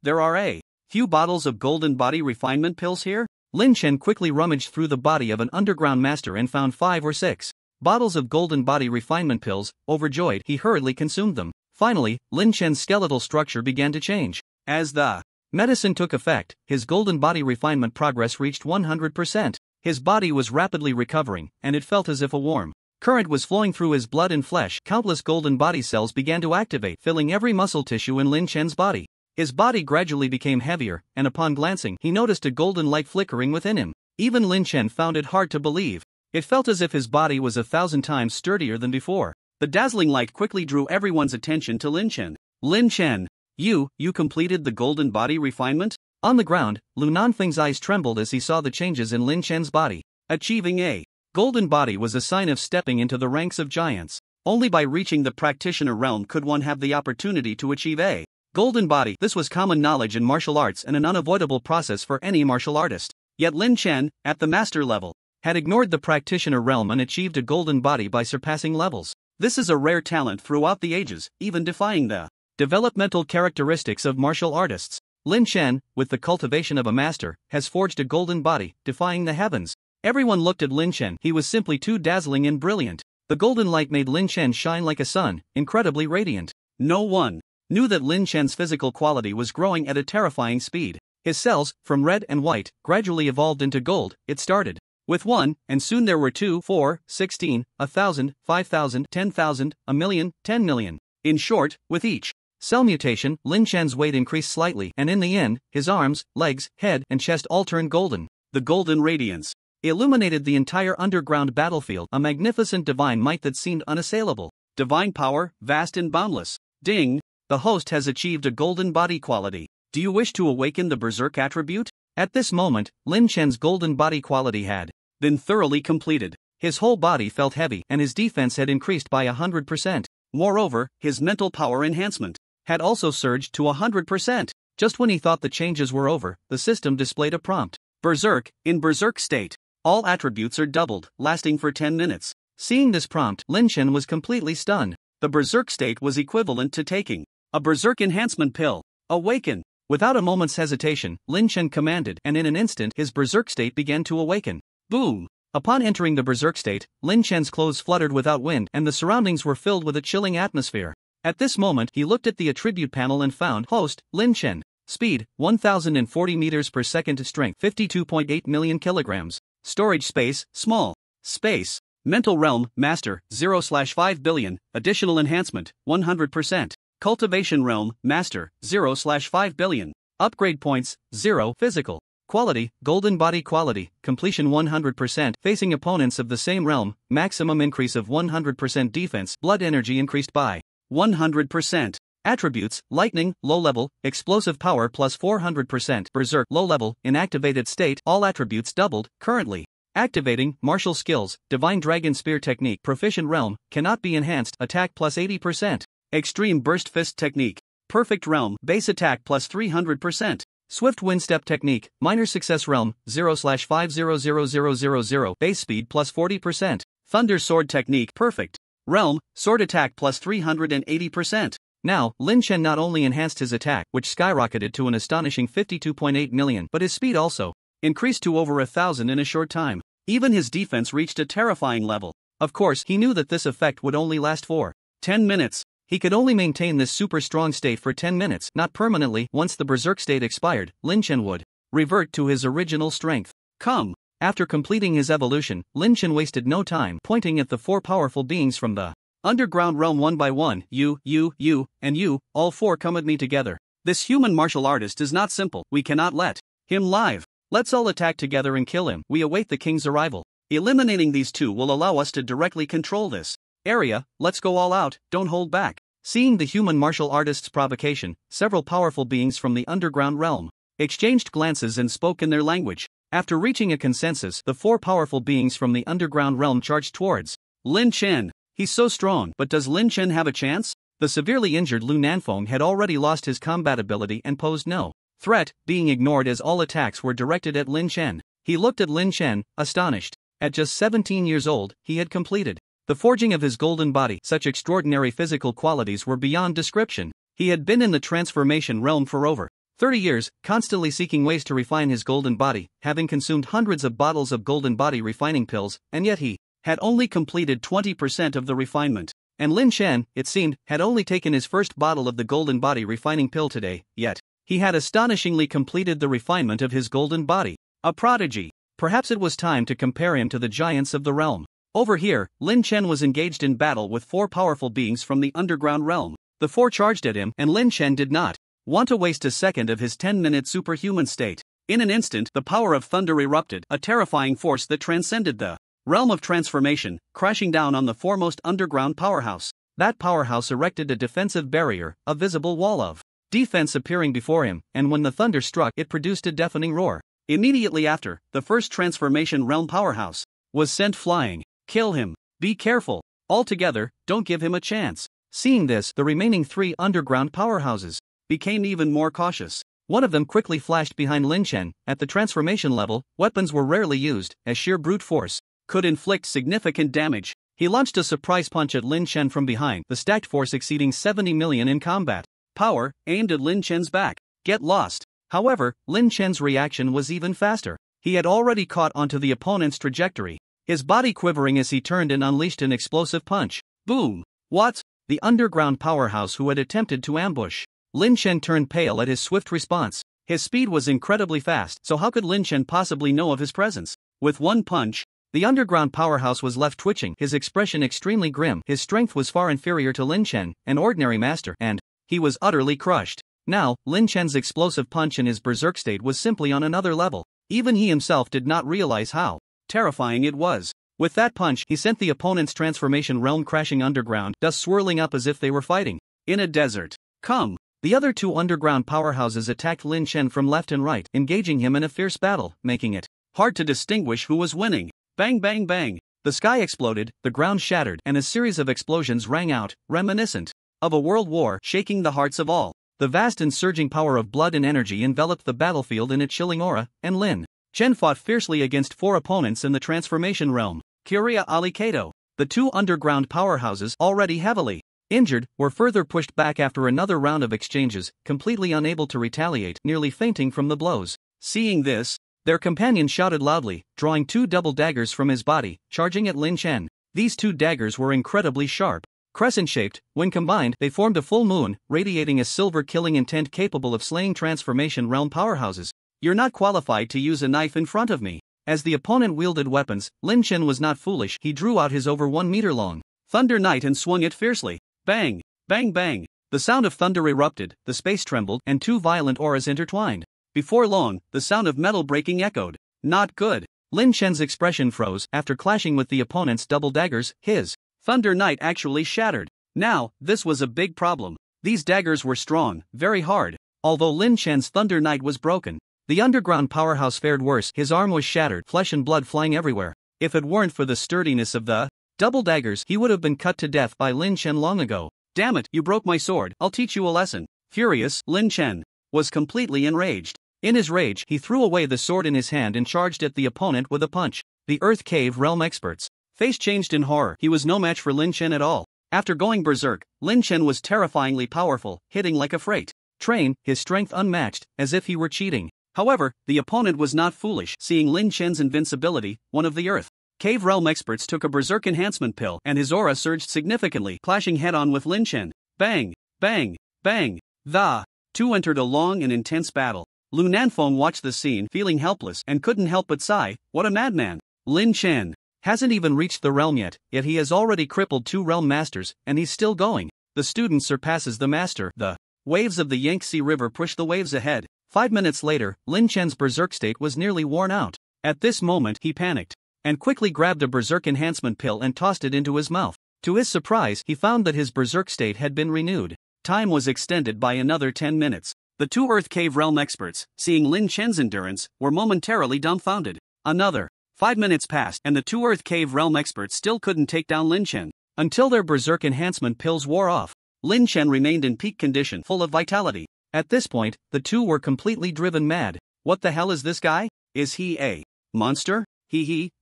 There are a few bottles of golden body refinement pills here? Lin Chen quickly rummaged through the body of an underground master and found 5 or 6 bottles of golden body refinement pills. Overjoyed, he hurriedly consumed them. Finally, Lin Chen's skeletal structure began to change. As the medicine took effect, his golden body refinement progress reached 100%. His body was rapidly recovering, and it felt as if a warm current was flowing through his blood and flesh. Countless golden body cells began to activate, filling every muscle tissue in Lin Chen's body. His body gradually became heavier, and upon glancing, he noticed a golden light flickering within him. Even Lin Chen found it hard to believe. It felt as if his body was 1,000 times sturdier than before. The dazzling light quickly drew everyone's attention to Lin Chen. Lin Chen, you completed the golden body refinement? On the ground, Lu Nanfeng's eyes trembled as he saw the changes in Lin Chen's body. Achieving a golden body was a sign of stepping into the ranks of giants. Only by reaching the practitioner realm could one have the opportunity to achieve a golden body. This was common knowledge in martial arts and an unavoidable process for any martial artist. Yet Lin Chen, at the master level, had ignored the practitioner realm and achieved a golden body by surpassing levels. This is a rare talent throughout the ages, even defying the developmental characteristics of martial artists. Lin Chen, with the cultivation of a master, has forged a golden body, defying the heavens. Everyone looked at Lin Chen. He was simply too dazzling and brilliant. The golden light made Lin Chen shine like a sun, incredibly radiant. No one knew that Lin Chen's physical quality was growing at a terrifying speed. His cells, from red and white, gradually evolved into gold. It started with 1, and soon there were 2, 4, 16, 1,000, 5,000, 10,000, 1,000,000, 10 million. In short, with each cell mutation, Lin Chen's weight increased slightly, and in the end, his arms, legs, head, and chest all turned golden. The golden radiance illuminated the entire underground battlefield, a magnificent divine might that seemed unassailable. Divine power, vast and boundless. Ding! The host has achieved a golden body quality. Do you wish to awaken the berserk attribute? At this moment, Lin Chen's golden body quality had been thoroughly completed. His whole body felt heavy, and his defense had increased by 100%. Moreover, his mental power enhancement had also surged to 100%. Just when he thought the changes were over, the system displayed a prompt. Berserk, in berserk state. All attributes are doubled, lasting for 10 minutes. Seeing this prompt, Lin Chen was completely stunned. The berserk state was equivalent to taking a berserk enhancement pill. Awaken! Without a moment's hesitation, Lin Chen commanded, and in an instant his berserk state began to awaken. Boom! Upon entering the berserk state, Lin Chen's clothes fluttered without wind, and the surroundings were filled with a chilling atmosphere. At this moment, he looked at the attribute panel and found Host, Lin Chen. Speed, 1,040 meters per second. Strength, 52.8 million kilograms. Storage space, small. Space. Mental realm, master, 0/5 billion. Additional enhancement, 100%. Cultivation realm, master, 0/5 billion. Upgrade points, 0. Physical quality, golden body quality, completion 100%. Facing opponents of the same realm, maximum increase of 100% defense. Blood energy increased by 100%. Attributes, lightning, low level, explosive power plus 400%. Berserk, low level, inactivated state. All attributes doubled. Currently activating martial skills, divine dragon spear technique. Proficient realm, cannot be enhanced. Attack plus 80%. Extreme burst fist technique. Perfect realm, base attack plus 300%. Swift wind step technique, minor success realm, 0/5000000. Base speed plus 40%. Thunder sword technique, perfect realm, sword attack plus 380%. Now, Lin Chen not only enhanced his attack, which skyrocketed to an astonishing 52.8 million, but his speed also increased to over 1,000 in a short time. Even his defense reached a terrifying level. Of course, he knew that this effect would only last for 10 minutes. He could only maintain this super strong state for 10 minutes, not permanently. Once the berserk state expired, Lin Chen would revert to his original strength. Come! After completing his evolution, Lin Chen wasted no time pointing at the 4 powerful beings from the underground realm one by one. You, and you, all 4 come with me together. This human martial artist is not simple. We cannot let him live. Let's all attack together and kill him. We await the king's arrival. Eliminating these 2 will allow us to directly control this area. Let's go all out, don't hold back. Seeing the human martial artist's provocation, several powerful beings from the underground realm exchanged glances and spoke in their language. After reaching a consensus, the 4 powerful beings from the underground realm charged towards Lin Chen. He's so strong, but does Lin Chen have a chance? The severely injured Lu Nanfeng had already lost his combat ability and posed no threat, being ignored as all attacks were directed at Lin Chen. He looked at Lin Chen, astonished. At just 17 years old, he had completed the forging of his golden body. Such extraordinary physical qualities were beyond description. He had been in the transformation realm for over 30 years, constantly seeking ways to refine his golden body, having consumed hundreds of bottles of golden body refining pills, and yet he had only completed 20% of the refinement. And Lin Chen, it seemed, had only taken his first bottle of the golden body refining pill today, yet he had astonishingly completed the refinement of his golden body. A prodigy. Perhaps it was time to compare him to the giants of the realm. Over here, Lin Chen was engaged in battle with 4 powerful beings from the underground realm. The 4 charged at him, and Lin Chen did not want to waste a second of his 10-minute superhuman state. In an instant, the power of thunder erupted, a terrifying force that transcended the realm of transformation, crashing down on the foremost underground powerhouse. That powerhouse erected a defensive barrier, a visible wall of defense appearing before him, and when the thunder struck, it produced a deafening roar. Immediately after, the first transformation realm powerhouse was sent flying. Kill him. Be careful. Altogether, don't give him a chance. Seeing this, the remaining 3 underground powerhouses became even more cautious. One of them quickly flashed behind Lin Chen. At the transformation level, weapons were rarely used, as sheer brute force could inflict significant damage. He launched a surprise punch at Lin Chen from behind, the stacked force exceeding 70 million in combat power, aimed at Lin Chen's back. Get lost. However, Lin Chen's reaction was even faster. He had already caught onto the opponent's trajectory, his body quivering as he turned and unleashed an explosive punch. Boom! What? The underground powerhouse who had attempted to ambush Lin Chen turned pale at his swift response. His speed was incredibly fast, so how could Lin Chen possibly know of his presence? With one punch, the underground powerhouse was left twitching, his expression extremely grim. His strength was far inferior to Lin Chen, an ordinary master, and he was utterly crushed. Now, Lin Chen's explosive punch in his berserk state was simply on another level. Even he himself did not realize how terrifying it was. With that punch, he sent the opponent's transformation realm crashing underground, dust swirling up as if they were fighting in a desert. Come! The other 2 underground powerhouses attacked Lin Chen from left and right, engaging him in a fierce battle, making it hard to distinguish who was winning. Bang bang bang! The sky exploded, the ground shattered, and a series of explosions rang out, reminiscent of a world war, shaking the hearts of all. The vast and surging power of blood and energy enveloped the battlefield in a chilling aura, and Lin Chen fought fiercely against 4 opponents in the transformation realm. Curia Ali Kato. The 2 underground powerhouses, already heavily injured, were further pushed back after another round of exchanges, completely unable to retaliate, nearly fainting from the blows. Seeing this, their companion shouted loudly, drawing 2 double daggers from his body, charging at Lin Chen. These 2 daggers were incredibly sharp. Crescent-shaped, when combined, they formed a full moon, radiating a silver killing intent capable of slaying transformation realm powerhouses. You're not qualified to use a knife in front of me. As the opponent wielded weapons, Lin Chen was not foolish. He drew out his over 1 meter long Thunder Knight and swung it fiercely. Bang! Bang bang! The sound of thunder erupted, the space trembled, and 2 violent auras intertwined. Before long, the sound of metal breaking echoed. Not good. Lin Chen's expression froze. After clashing with the opponent's double daggers, his Thunder Knight actually shattered. Now, this was a big problem. These daggers were strong, very hard. Although Lin Chen's Thunder Knight was broken, the underground powerhouse fared worse. His arm was shattered, flesh and blood flying everywhere. If it weren't for the sturdiness of the double daggers, he would have been cut to death by Lin Chen long ago. Damn it, you broke my sword, I'll teach you a lesson. Furious, Lin Chen was completely enraged. In his rage, he threw away the sword in his hand and charged at the opponent with a punch. The Earth Cave Realm experts face changed in horror. He was no match for Lin Chen at all. After going berserk, Lin Chen was terrifyingly powerful, hitting like a freight train, his strength unmatched, as if he were cheating. However, the opponent was not foolish. Seeing Lin Chen's invincibility, one of the Earth Cave Realm experts took a berserk enhancement pill, and his aura surged significantly, clashing head-on with Lin Chen. Bang! Bang! Bang! The 2 entered a long and intense battle. Lu Nanfeng watched the scene, feeling helpless, and couldn't help but sigh, what a madman. Lin Chen hasn't even reached the realm yet he has already crippled 2 realm masters, and he's still going. The student surpasses the master. The waves of the Yangtze River push the waves ahead. 5 minutes later, Lin Chen's berserk state was nearly worn out. At this moment, he panicked and quickly grabbed a berserk enhancement pill and tossed it into his mouth. To his surprise, he found that his berserk state had been renewed. Time was extended by another 10 minutes. The 2 Earth Cave Realm experts, seeing Lin Chen's endurance, were momentarily dumbfounded. Another 5 minutes passed, and the 2 Earth Cave Realm experts still couldn't take down Lin Chen until their berserk enhancement pills wore off. Lin Chen remained in peak condition, full of vitality. At this point, the two were completely driven mad. What the hell is this guy? Is he a monster?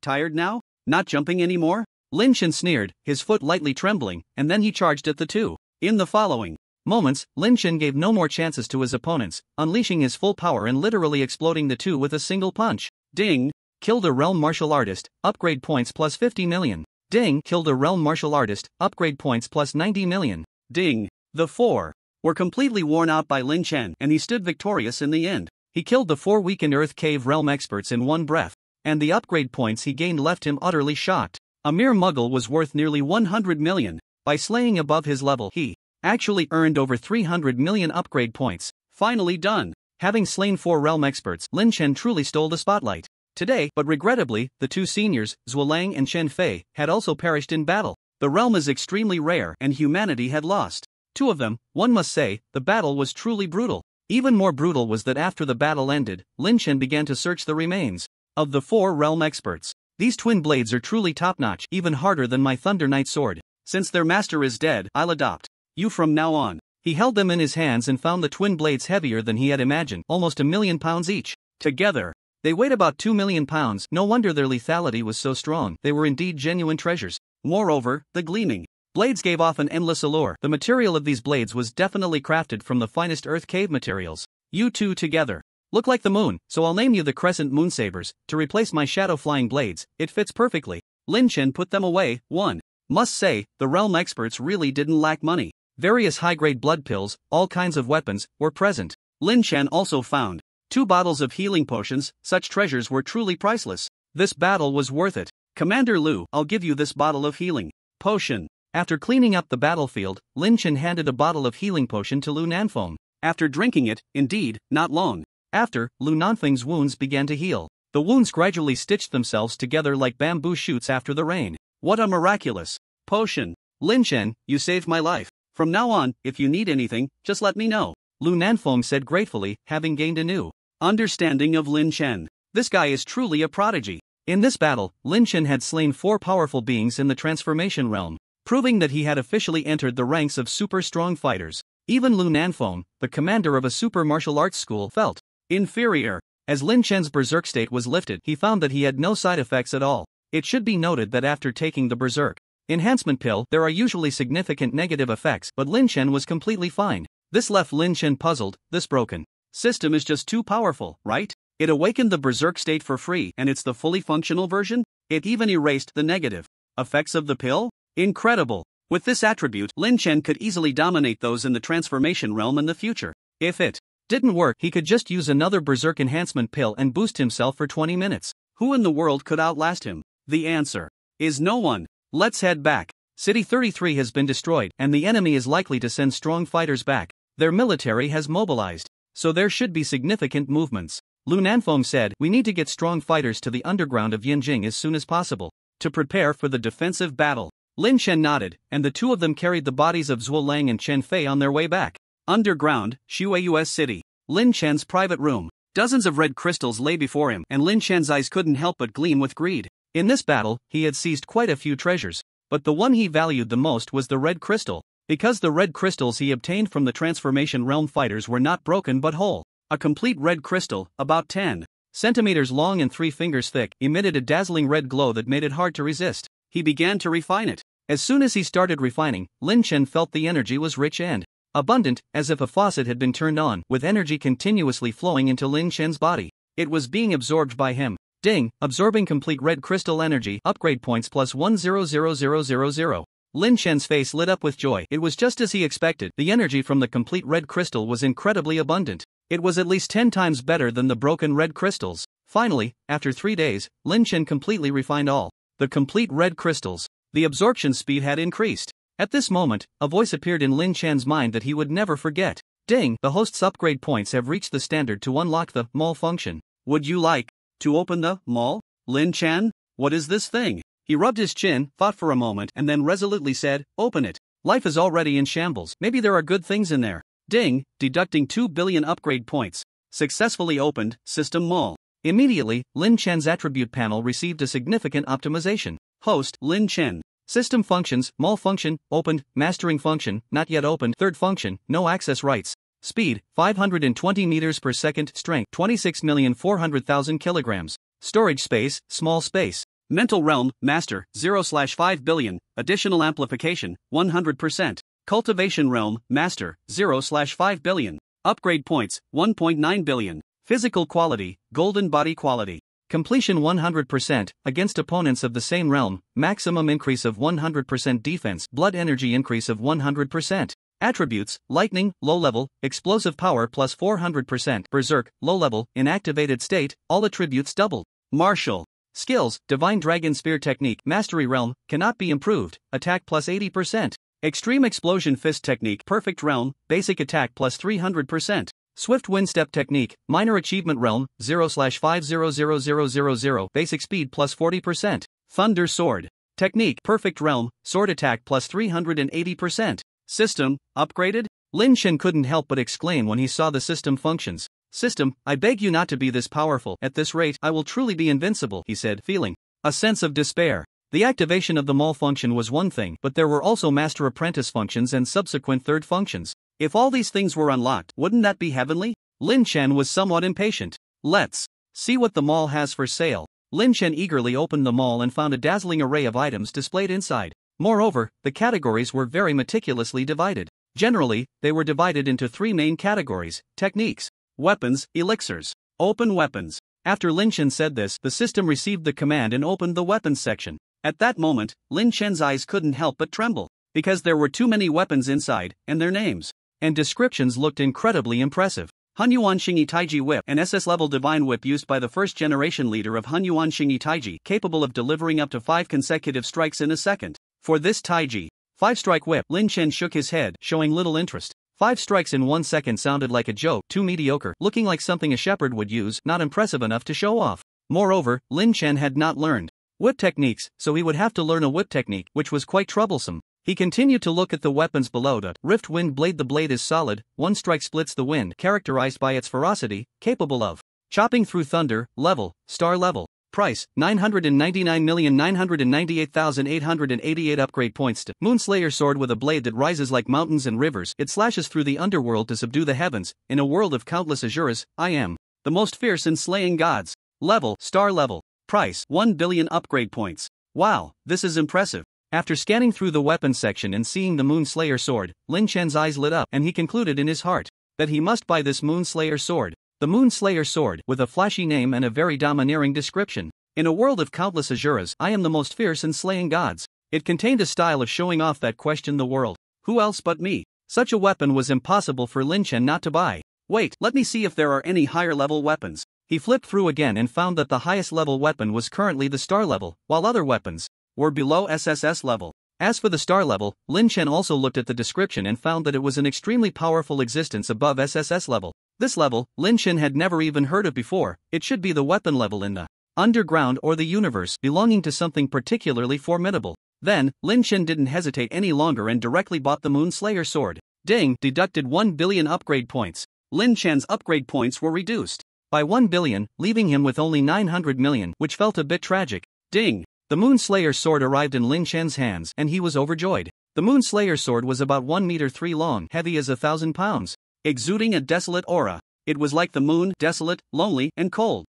Tired now? Not jumping anymore? Lin Chen sneered, his foot lightly trembling, and then he charged at the two. In the following moments, Lin Chen gave no more chances to his opponents, unleashing his full power and literally exploding the two with a single punch. Ding! Killed a realm martial artist, upgrade points plus 50 million. Ding! Killed a realm martial artist, upgrade points plus 90 million. Ding! The four were completely worn out by Lin Chen, and he stood victorious in the end. He killed the 4 weakened Earth Cave realm experts in one breath, and the upgrade points he gained left him utterly shocked. A mere muggle was worth nearly 100 million. By slaying above his level, he actually earned over 300 million upgrade points. Finally done. Having slain 4 realm experts, Lin Chen truly stole the spotlight. Today, but regrettably, the two seniors, Zuolang and Chen Fei, had also perished in battle. The realm is extremely rare and humanity had lost 2 of them. One must say, the battle was truly brutal. Even more brutal was that after the battle ended, Lin Chen began to search the remains of the 4 realm experts. These twin blades are truly top-notch, even harder than my Thunder Knight sword. Since their master is dead, I'll adopt you from now on. He held them in his hands and found the twin blades heavier than he had imagined, almost 1 million pounds each. Together, they weighed about 2 million pounds. No wonder their lethality was so strong. They were indeed genuine treasures. Moreover, the gleaming blades gave off an endless allure. The material of these blades was definitely crafted from the finest Earth Cave materials. You two together look like the moon, so I'll name you the Crescent Moonsabers, to replace my shadow flying blades. It fits perfectly. Lin Chen put them away. 1. Must say, the realm experts really didn't lack money. Various high-grade blood pills, all kinds of weapons, were present. Lin Chen also found 2 bottles of healing potions. Such treasures were truly priceless. This battle was worth it. Commander Lu, I'll give you this bottle of healing potion. After cleaning up the battlefield, Lin Chen handed a bottle of healing potion to Lu Nanfeng. After drinking it, indeed, not long after, Lu Nanfeng's wounds began to heal. The wounds gradually stitched themselves together like bamboo shoots after the rain. What a miraculous potion! Lin Chen, you saved my life. From now on, if you need anything, just let me know. Lu Nanfeng said gratefully, having gained a new understanding of Lin Chen. This guy is truly a prodigy. In this battle, Lin Chen had slain 4 powerful beings in the transformation realm, proving that he had officially entered the ranks of super strong fighters. Even Lu Nanfeng, the commander of a super martial arts school, felt inferior. As Lin Chen's berserk state was lifted, he found that he had no side effects at all. It should be noted that after taking the berserk enhancement pill, there are usually significant negative effects, but Lin Chen was completely fine. This left Lin Chen puzzled. This broken system is just too powerful, right? It awakened the berserk state for free, and it's the fully functional version? It even erased the negative effects of the pill? Incredible! With this attribute, Lin Chen could easily dominate those in the transformation realm in the future. If it didn't work, he could just use another berserk enhancement pill and boost himself for 20 minutes. Who in the world could outlast him? The answer is no one. Let's head back. City 33 has been destroyed, and the enemy is likely to send strong fighters back. Their military has mobilized, so there should be significant movements. Lu Nanfeng said, we need to get strong fighters to the underground of Yinjing as soon as possible, to prepare for the defensive battle. Lin Chen nodded, and the two of them carried the bodies of Zuolang and Chen Fei on their way back. Underground, Shuaiyu's city. Lin Chen's private room. Dozens of red crystals lay before him, and Lin Chen's eyes couldn't help but gleam with greed. In this battle, he had seized quite a few treasures, but the one he valued the most was the red crystal, because the red crystals he obtained from the transformation realm fighters were not broken but whole. A complete red crystal, about 10 centimeters long and 3 fingers thick, emitted a dazzling red glow that made it hard to resist. He began to refine it. As soon as he started refining, Lin Chen felt the energy was rich and abundant, as if a faucet had been turned on, with energy continuously flowing into Lin Chen's body. It was being absorbed by him. Ding, absorbing complete red crystal energy, upgrade points plus 100000. Lin Chen's face lit up with joy. It was just as he expected. The energy from the complete red crystal was incredibly abundant. It was at least 10 times better than the broken red crystals. Finally, after 3 days, Lin Chen completely refined all the complete red crystals. The absorption speed had increased. At this moment, a voice appeared in Lin Chen's mind that he would never forget. Ding, the host's upgrade points have reached the standard to unlock the mall function. Would you like to open the mall? Lin Chen? What is this thing? He rubbed his chin, thought for a moment, and then resolutely said, open it. Life is already in shambles. Maybe there are good things in there. Ding, deducting 2 billion upgrade points. Successfully opened, system mall. Immediately, Lin Chen's attribute panel received a significant optimization. Host, Lin Chen. System functions: malfunction, opened; mastering function, not yet opened; third function, no access rights. Speed, 520 meters per second; strength, 26,400,000 kilograms. Storage space, small space. Mental realm, master, 0/5 billion, additional amplification, 100%. Cultivation realm, master, 0/5 billion. Upgrade points, 1.9 billion. Physical quality, golden body quality. Completion 100%, against opponents of the same realm, maximum increase of 100% defense, blood energy increase of 100%. Attributes: lightning, low level; explosive power plus 400%; berserk, low level; inactivated state, all attributes doubled. Martial skills: divine dragon spear technique, mastery realm, cannot be improved, attack plus 80%. Extreme explosion fist technique, perfect realm, basic attack plus 300%. Swift wind step technique, minor achievement realm, 0/500000, basic speed plus 40%. Thunder sword technique, perfect realm, sword attack plus 380%. System, upgraded? Lin Chen couldn't help but exclaim when he saw the system functions. System, I beg you not to be this powerful. At this rate, I will truly be invincible, he said, feeling a sense of despair. The activation of the mall function was one thing, but there were also master-apprentice functions and subsequent third functions. If all these things were unlocked, wouldn't that be heavenly? Lin Chen was somewhat impatient. Let's see what the mall has for sale. Lin Chen eagerly opened the mall and found a dazzling array of items displayed inside. Moreover, the categories were very meticulously divided. Generally, they were divided into three main categories: techniques, weapons, elixirs. Open weapons. After Lin Chen said this, the system received the command and opened the weapons section. At that moment, Lin Chen's eyes couldn't help but tremble, because there were too many weapons inside, and their names and descriptions looked incredibly impressive. Hunyuan Xingyi Taiji Whip, an SS-level divine whip used by the first-generation leader of Hunyuan Xingyi Taiji, capable of delivering up to 5 consecutive strikes in a second. For this Taiji 5-strike whip, Lin Chen shook his head, showing little interest. 5 strikes in 1 second sounded like a joke, too mediocre, looking like something a shepherd would use, not impressive enough to show off. Moreover, Lin Chen had not learned whip techniques, so he would have to learn a whip technique, which was quite troublesome. He continued to look at the weapons below. The rift wind blade. The blade is solid, 1 strike splits the wind, characterized by its ferocity, capable of chopping through thunder. Level, star level. Price, 999,998,888 upgrade points to Moonslayer sword with a blade that rises like mountains and rivers. It slashes through the underworld to subdue the heavens. In a world of countless Azuras, I am the most fierce in slaying gods. Level, star level. Price, 1 billion upgrade points. Wow, this is impressive. After scanning through the weapons section and seeing the Moonslayer sword, Lin Chen's eyes lit up and he concluded in his heart that he must buy this Moonslayer sword. The Moonslayer sword, with a flashy name and a very domineering description. In a world of countless Azuras, I am the most fierce in slaying gods. It contained a style of showing off that questioned the world. Who else but me? Such a weapon was impossible for Lin Chen not to buy. Wait, let me see if there are any higher level weapons. He flipped through again and found that the highest level weapon was currently the star level, while other weapons were below SSS level. As for the star level, Lin Chen also looked at the description and found that it was an extremely powerful existence above SSS level. This level, Lin Chen had never even heard of before. It should be the weapon level in the underground or the universe, belonging to something particularly formidable. Then, Lin Chen didn't hesitate any longer and directly bought the Moonslayer sword. Ding, deducted 1 billion upgrade points. Lin Chen's upgrade points were reduced by 1 billion, leaving him with only 900 million, which felt a bit tragic. Ding. The Moonslayer sword arrived in Lin Chen's hands and he was overjoyed. The Moonslayer sword was about 1 meter 3 long, heavy as 1,000 pounds. Exuding a desolate aura. It was like the moon, desolate, lonely, and cold.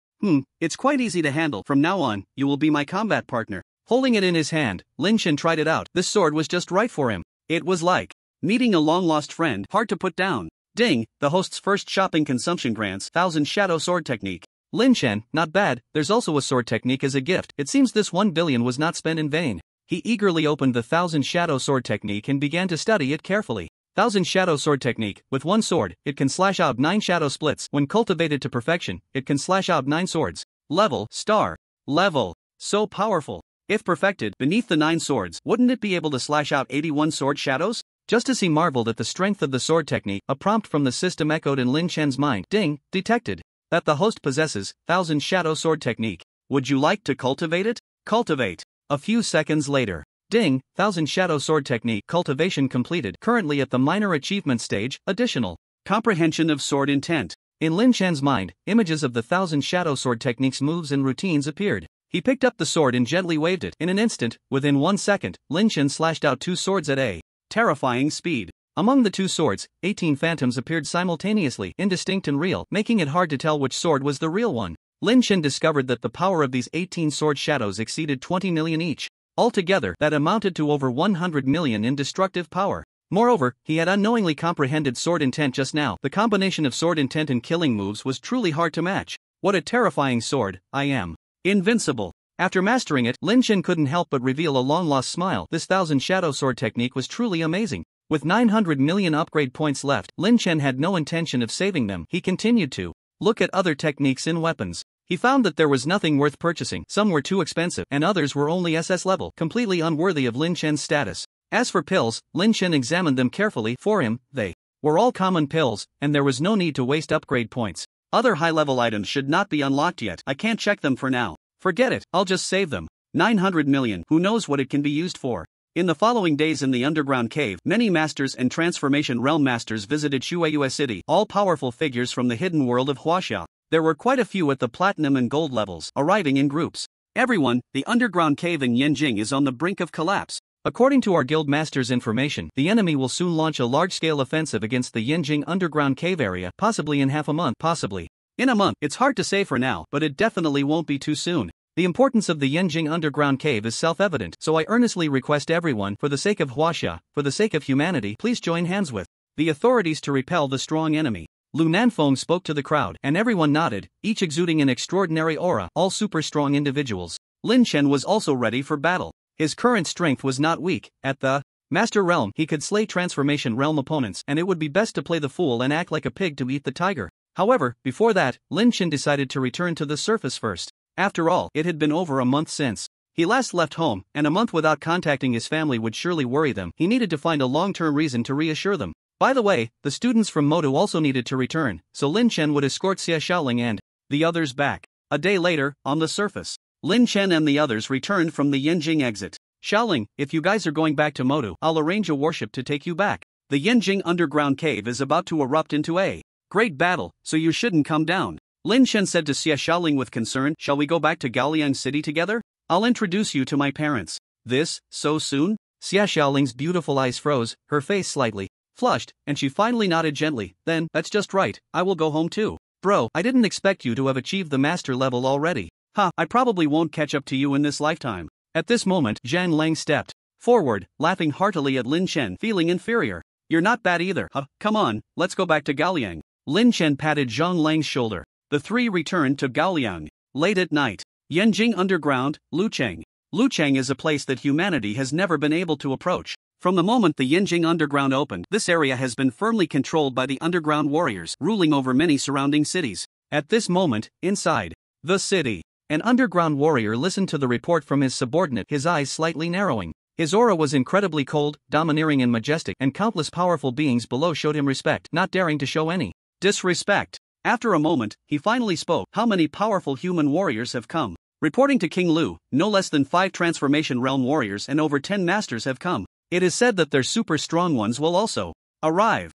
It's quite easy to handle. From now on, you will be my combat partner. Holding it in his hand, Lin Chen tried it out. This sword was just right for him. It was like meeting a long-lost friend, hard to put down. Ding, the host's first shopping consumption grants, 1,000 shadow sword technique. Lin Chen, not bad, there's also a sword technique as a gift. It seems this 1 billion was not spent in vain. He eagerly opened the 1,000 shadow sword technique and began to study it carefully. 1,000 shadow sword technique. With one sword, it can slash out 9 shadow splits. When cultivated to perfection, it can slash out 9 swords. Level, star. Level. So powerful. If perfected, beneath the 9 swords, wouldn't it be able to slash out 81 sword shadows? Just as he marveled at the strength of the sword technique, a prompt from the system echoed in Lin Chen's mind. Ding, detected. That the host possesses 1,000 shadow sword technique. Would you like to cultivate it? Cultivate. A few seconds later. Ding, 1,000 shadow sword technique. Cultivation completed. Currently at the minor achievement stage. Additional comprehension of sword intent. In Lin Chen's mind, images of the 1,000 shadow sword technique's moves and routines appeared. He picked up the sword and gently waved it. In an instant, within 1 second, Lin Chen slashed out 2 swords at a terrifying speed. Among the 2 swords, 18 phantoms appeared simultaneously, indistinct and real, making it hard to tell which sword was the real one. Lin Chen discovered that the power of these 18 sword shadows exceeded 20 million each. Altogether, that amounted to over 100 million in destructive power. Moreover, he had unknowingly comprehended sword intent just now. The combination of sword intent and killing moves was truly hard to match. What a terrifying sword, I am invincible. After mastering it, Lin Chen couldn't help but reveal a long-lost smile. This 1000 shadow sword technique was truly amazing. With 900 million upgrade points left, Lin Chen had no intention of saving them. He continued to look at other techniques in weapons. He found that there was nothing worth purchasing. Some were too expensive, and others were only SS level, completely unworthy of Lin Chen's status. As for pills, Lin Chen examined them carefully. For him, they were all common pills, and there was no need to waste upgrade points. Other high-level items should not be unlocked yet. I can't check them for now. Forget it, I'll just save them. 900 million, who knows what it can be used for. In the following days in the underground cave, many masters and transformation realm masters visited Shueiyue City, all powerful figures from the hidden world of Huaxia. There were quite a few at the platinum and gold levels, arriving in groups. Everyone, the underground cave in Yanjing is on the brink of collapse. According to our guild master's information, the enemy will soon launch a large-scale offensive against the Yanjing underground cave area, possibly in half a month. Possibly in a month. It's hard to say for now, but it definitely won't be too soon. The importance of the Yanjing underground cave is self-evident, so I earnestly request everyone, for the sake of Huaxia, for the sake of humanity, please join hands with the authorities to repel the strong enemy. Lu Nanfeng spoke to the crowd, and everyone nodded, each exuding an extraordinary aura, all super strong individuals. Lin Chen was also ready for battle. His current strength was not weak. At the Master Realm, he could slay Transformation Realm opponents, and it would be best to play the fool and act like a pig to eat the tiger. However, before that, Lin Chen decided to return to the surface first. After all, it had been over a month since he last left home, and a month without contacting his family would surely worry them. He needed to find a long-term reason to reassure them. By the way, the students from Modu also needed to return, so Lin Chen would escort Xia Xiaoling and the others back. A day later, on the surface, Lin Chen and the others returned from the Yanjing exit. Xiaoling, if you guys are going back to Modu, I'll arrange a warship to take you back. The Yanjing underground cave is about to erupt into a great battle, so you shouldn't come down. Lin Chen said to Xia Xiaoling with concern, shall we go back to Gaoliang City together? I'll introduce you to my parents. This, so soon? Xia Xiaoling's beautiful eyes froze, her face slightly flushed, and she finally nodded gently. Then, that's just right, I will go home too. Bro, I didn't expect you to have achieved the master level already. I probably won't catch up to you in this lifetime. At this moment, Zhang Lang stepped forward, laughing heartily at Lin Chen, feeling inferior. You're not bad either. Come on, let's go back to Gaoliang. Lin Chen patted Zhang Lang's shoulder. The three returned to Gaoliang. Late at night, Yanjing Underground, Lucheng. Lucheng is a place that humanity has never been able to approach. From the moment the Yanjing Underground opened, this area has been firmly controlled by the underground warriors, ruling over many surrounding cities. At this moment, inside the city, an underground warrior listened to the report from his subordinate, his eyes slightly narrowing. His aura was incredibly cold, domineering and majestic, and countless powerful beings below showed him respect, not daring to show any disrespect. After a moment, he finally spoke. How many powerful human warriors have come? Reporting to King Lu, no less than 5 Transformation Realm warriors and over 10 masters have come. It is said that their super strong ones will also arrive.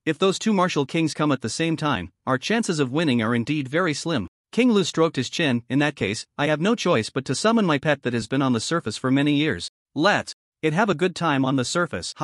If those 2 martial kings come at the same time, our chances of winning are indeed very slim. King Lu stroked his chin. In that case, I have no choice but to summon my pet that has been on the surface for many years. Let it have a good time on the surface.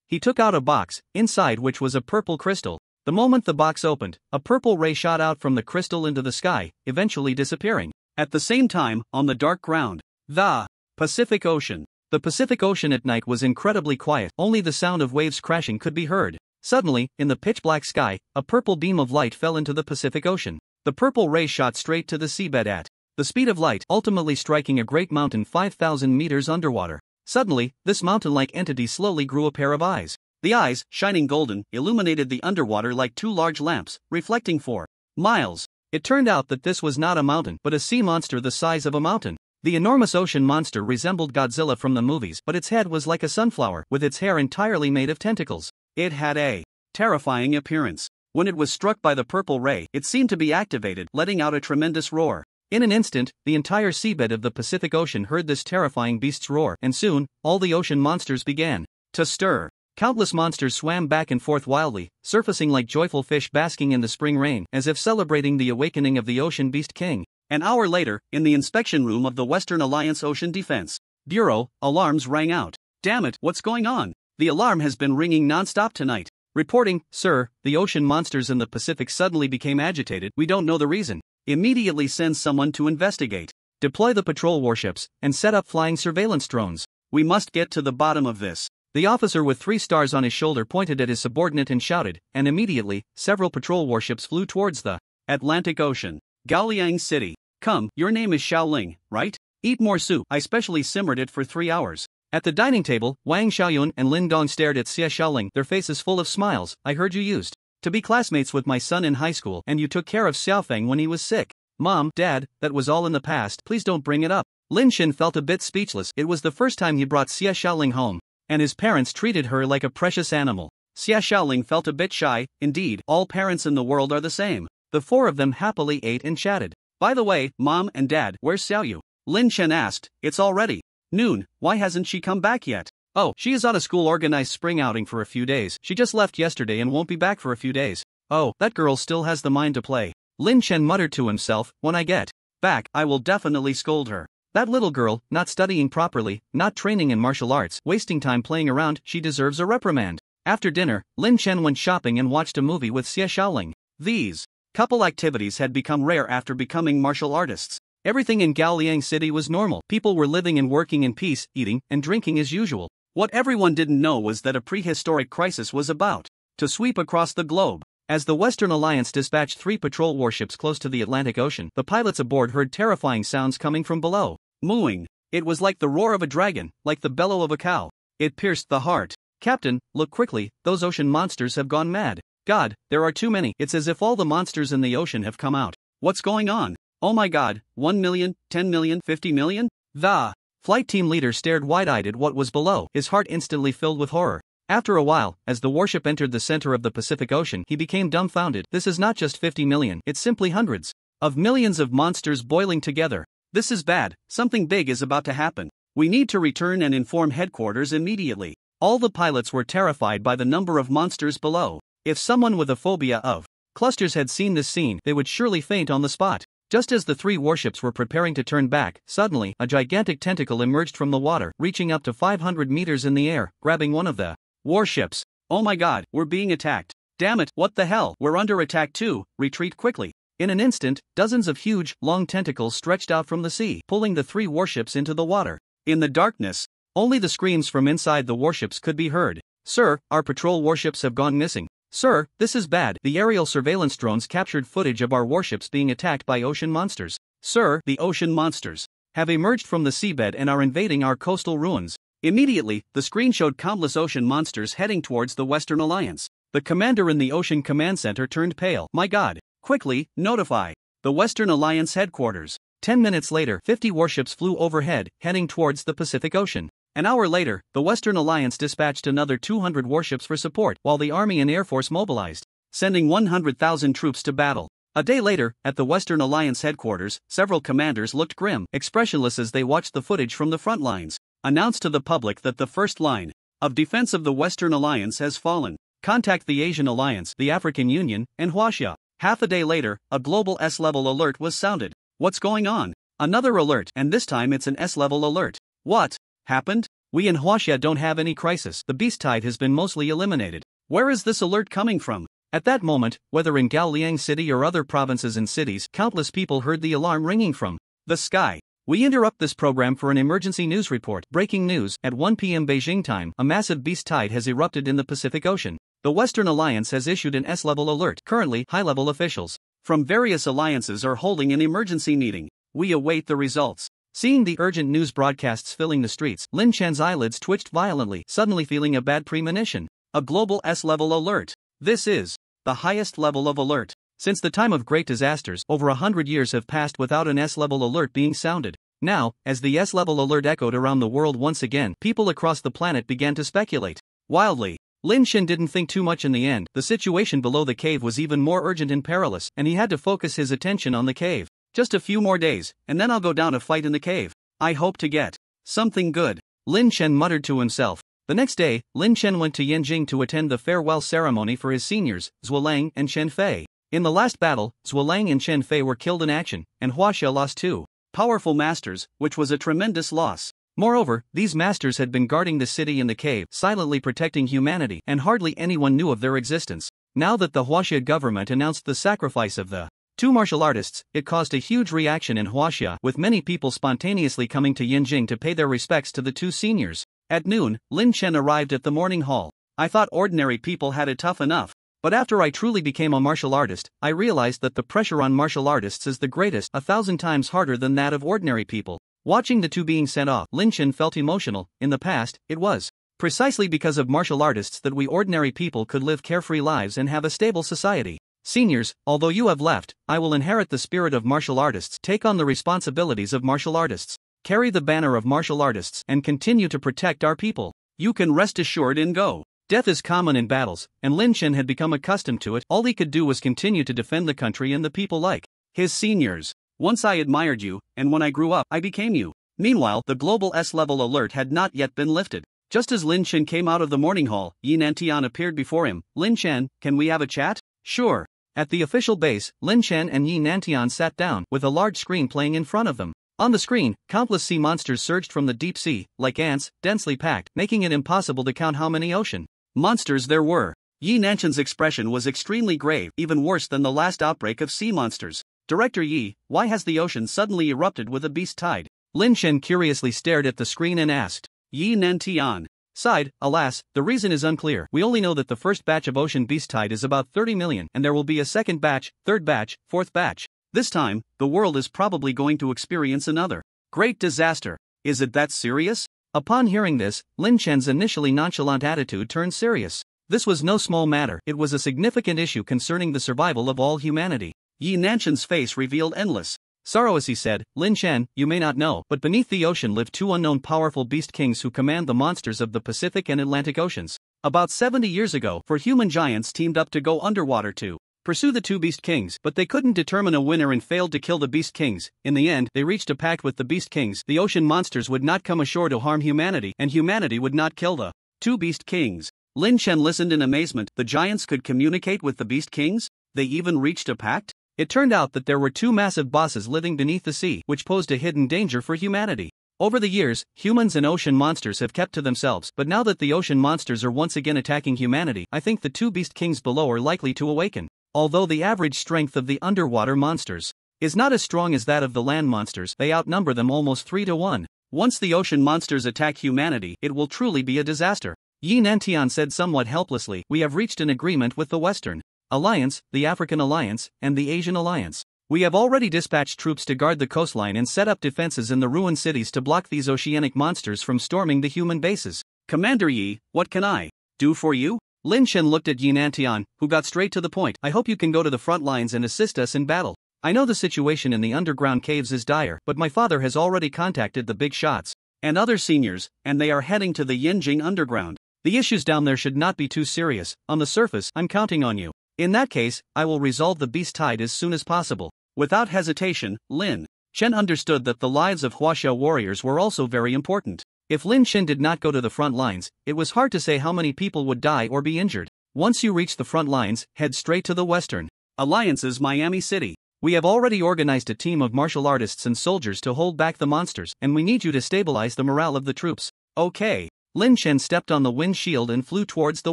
He took out a box, inside which was a purple crystal. The moment the box opened, a purple ray shot out from the crystal into the sky, eventually disappearing. At the same time, on the dark ground, the Pacific Ocean. The Pacific Ocean at night was incredibly quiet, only the sound of waves crashing could be heard. Suddenly, in the pitch-black sky, a purple beam of light fell into the Pacific Ocean. The purple ray shot straight to the seabed at the speed of light, ultimately striking a great mountain 5,000 meters underwater. Suddenly, this mountain-like entity slowly grew a pair of eyes. The eyes, shining golden, illuminated the underwater like 2 large lamps, reflecting for miles. It turned out that this was not a mountain, but a sea monster the size of a mountain. The enormous ocean monster resembled Godzilla from the movies, but its head was like a sunflower, with its hair entirely made of tentacles. It had a terrifying appearance. When it was struck by the purple ray, it seemed to be activated, letting out a tremendous roar. In an instant, the entire seabed of the Pacific Ocean heard this terrifying beast's roar, and soon, all the ocean monsters began to stir. Countless monsters swam back and forth wildly, surfacing like joyful fish basking in the spring rain, as if celebrating the awakening of the ocean beast king. An hour later, in the inspection room of the Western Alliance Ocean Defense Bureau, alarms rang out. Damn it, what's going on? The alarm has been ringing non-stop tonight. Reporting, sir, the ocean monsters in the Pacific suddenly became agitated. We don't know the reason. Immediately send someone to investigate. Deploy the patrol warships, and set up flying surveillance drones. We must get to the bottom of this. The officer with 3 stars on his shoulder pointed at his subordinate and shouted, and immediately, several patrol warships flew towards the Atlantic Ocean. Gaoliang City. Come, your name is Xiaoling, right? Eat more soup. I specially simmered it for 3 hours. At the dining table, Wang Xiaoyun and Lin Dong stared at Xia Xiaoling, their faces full of smiles. I heard you used to be classmates with my son in high school, and you took care of Xiaofeng when he was sick. Mom, Dad, that was all in the past. Please don't bring it up. Lin Shin felt a bit speechless. It was the first time he brought Xia Xiaoling home, and his parents treated her like a precious animal. Xia Xiaoling felt a bit shy. Indeed, all parents in the world are the same. The 4 of them happily ate and chatted. By the way, Mom and Dad, where's Xiaoyu? Lin Shen asked. It's already noon. Why hasn't she come back yet? Oh, she is on a school-organized spring outing for a few days. She just left yesterday and won't be back for a few days. Oh, that girl still has the mind to play. Lin Shen muttered to himself. When I get back, I will definitely scold her. That little girl, not studying properly, not training in martial arts, wasting time playing around, she deserves a reprimand. After dinner, Lin Shen went shopping and watched a movie with Xia Xiaoling. These couple activities had become rare after becoming martial artists. Everything in Gaoliang City was normal. People were living and working in peace, eating and drinking as usual. What everyone didn't know was that a prehistoric crisis was about to sweep across the globe. As the Western Alliance dispatched 3 patrol warships close to the Atlantic Ocean, the pilots aboard heard terrifying sounds coming from below. Mooing. It was like the roar of a dragon, like the bellow of a cow. It pierced the heart. Captain, look quickly, those ocean monsters have gone mad. God, there are too many. It's as if all the monsters in the ocean have come out. What's going on? Oh my God, 1 million, 10 million, 50 million? The flight team leader stared wide-eyed at what was below, his heart instantly filled with horror. After a while, as the warship entered the center of the Pacific Ocean, he became dumbfounded. This is not just 50 million, it's simply hundreds of millions of monsters boiling together. This is bad, something big is about to happen. We need to return and inform headquarters immediately. All the pilots were terrified by the number of monsters below. If someone with a phobia of clusters had seen this scene, they would surely faint on the spot. Just as the 3 warships were preparing to turn back, suddenly, a gigantic tentacle emerged from the water, reaching up to 500 meters in the air, grabbing one of the warships. Oh my God, we're being attacked. Damn it, what the hell? We're under attack too, retreat quickly. In an instant, dozens of huge, long tentacles stretched out from the sea, pulling the 3 warships into the water. In the darkness, only the screams from inside the warships could be heard. Sir, our patrol warships have gone missing. Sir, this is bad. The aerial surveillance drones captured footage of our warships being attacked by ocean monsters. Sir, the ocean monsters have emerged from the seabed and are invading our coastal ruins. Immediately, the screen showed countless ocean monsters heading towards the Western Alliance. The commander in the Ocean Command Center turned pale. My God, quickly, notify the Western Alliance headquarters. 10 minutes later, 50 warships flew overhead, heading towards the Pacific Ocean. An hour later, the Western Alliance dispatched another 200 warships for support, while the Army and Air Force mobilized, sending 100,000 troops to battle. A day later, at the Western Alliance headquarters, several commanders looked grim, expressionless as they watched the footage from the front lines. Announced to the public that the first line of defense of the Western Alliance has fallen. Contact the Asian Alliance, the African Union, and Huaxia. Half a day later, a global S-level alert was sounded. What's going on? Another alert, and this time it's an S-level alert. What happened? We in Huaxia don't have any crisis. The beast tide has been mostly eliminated. Where is this alert coming from? At that moment, whether in Gaoliang City or other provinces and cities, countless people heard the alarm ringing from the sky. We interrupt this program for an emergency news report. Breaking news, at 1 p.m. Beijing time, a massive beast tide has erupted in the Pacific Ocean. The Western Alliance has issued an S-level alert. Currently, high-level officials from various alliances are holding an emergency meeting. We await the results. Seeing the urgent news broadcasts filling the streets, Lin Chan's eyelids twitched violently, suddenly feeling a bad premonition. A global S-level alert. This is the highest level of alert. Since the time of great disasters, over 100 years have passed without an S-level alert being sounded. Now, as the S-level alert echoed around the world once again, people across the planet began to speculate wildly. Lin Shin didn't think too much in the end. The situation below the cave was even more urgent and perilous, and he had to focus his attention on the cave. Just a few more days, and then I'll go down to fight in the cave. I hope to get something good, Lin Shen muttered to himself. The next day, Lin Shen went to Yanjing to attend the farewell ceremony for his seniors, Zuolang and Shen Fei. In the last battle, Zhualang and Chen Fei were killed in action, and Huaxia lost two powerful masters, which was a tremendous loss. Moreover, these masters had been guarding the city in the cave, silently protecting humanity, and hardly anyone knew of their existence. Now that the Huaxia government announced the sacrifice of the two martial artists, it caused a huge reaction in Huaxia, with many people spontaneously coming to Yinjing to pay their respects to the two seniors. At noon, Lin Chen arrived at the morning hall. I thought ordinary people had it tough enough. But after I truly became a martial artist, I realized that the pressure on martial artists is the greatest, 1,000 times harder than that of ordinary people. Watching the two being sent off, Lin Chen felt emotional. In the past, it was precisely because of martial artists that we ordinary people could live carefree lives and have a stable society. Seniors, although you have left, I will inherit the spirit of martial artists, take on the responsibilities of martial artists, carry the banner of martial artists, and continue to protect our people. You can rest assured in go. Death is common in battles, and Lin Chen had become accustomed to it. All he could do was continue to defend the country and the people like his seniors. Once I admired you, and when I grew up, I became you. Meanwhile, the global S-level alert had not yet been lifted. Just as Lin Chen came out of the morning hall, Yi Nantian appeared before him. Lin Chen, can we have a chat? Sure. At the official base, Lin Chen and Yi Nantian sat down, with a large screen playing in front of them. On the screen, countless sea monsters surged from the deep sea, like ants, densely packed, making it impossible to count how many ocean monsters there were. Yi Nantian's expression was extremely grave, even worse than the last outbreak of sea monsters. Director Yi, why has the ocean suddenly erupted with a beast tide? Lin Chen curiously stared at the screen and asked. Yi Nantian sighed, alas, the reason is unclear. We only know that the first batch of ocean beast tide is about 30 million, and there will be a second batch, third batch, fourth batch. This time, the world is probably going to experience another great disaster. Is it that serious? Upon hearing this, Lin Chen's initially nonchalant attitude turned serious. This was no small matter, it was a significant issue concerning the survival of all humanity. Yi Nantian's face revealed endless sorrow as he said, Lin Chen, you may not know, but beneath the ocean live two unknown powerful beast kings who command the monsters of the Pacific and Atlantic Oceans. About 70 years ago, four human giants teamed up to go underwater to pursue the two beast kings, but they couldn't determine a winner and failed to kill the beast kings. In the end, they reached a pact with the beast kings. The ocean monsters would not come ashore to harm humanity, and humanity would not kill the two beast kings. Lin Chen listened in amazement. The giants could communicate with the beast kings? They even reached a pact? It turned out that there were two massive bosses living beneath the sea, which posed a hidden danger for humanity. Over the years, humans and ocean monsters have kept to themselves, but now that the ocean monsters are once again attacking humanity, I think the two beast kings below are likely to awaken. Although the average strength of the underwater monsters is not as strong as that of the land monsters, they outnumber them almost 3 to 1. Once the ocean monsters attack humanity, it will truly be a disaster. Yi Nantian said somewhat helplessly, we have reached an agreement with the Western Alliance, the African Alliance, and the Asian Alliance. We have already dispatched troops to guard the coastline and set up defenses in the ruined cities to block these oceanic monsters from storming the human bases. Commander Yi, what can I do for you? Lin Chen looked at Yi Nantian, who got straight to the point. I hope you can go to the front lines and assist us in battle. I know the situation in the underground caves is dire, but my father has already contacted the big shots and other seniors, and they are heading to the Yinjing underground. The issues down there should not be too serious. On the surface, I'm counting on you. In that case, I will resolve the beast tide as soon as possible. Without hesitation, Lin Chen understood that the lives of Huaxia warriors were also very important. If Lin Chen did not go to the front lines, it was hard to say how many people would die or be injured. Once you reach the front lines, head straight to the Western Alliance's Miami City. We have already organized a team of martial artists and soldiers to hold back the monsters, and we need you to stabilize the morale of the troops. Okay. Lin Chen stepped on the windshield and flew towards the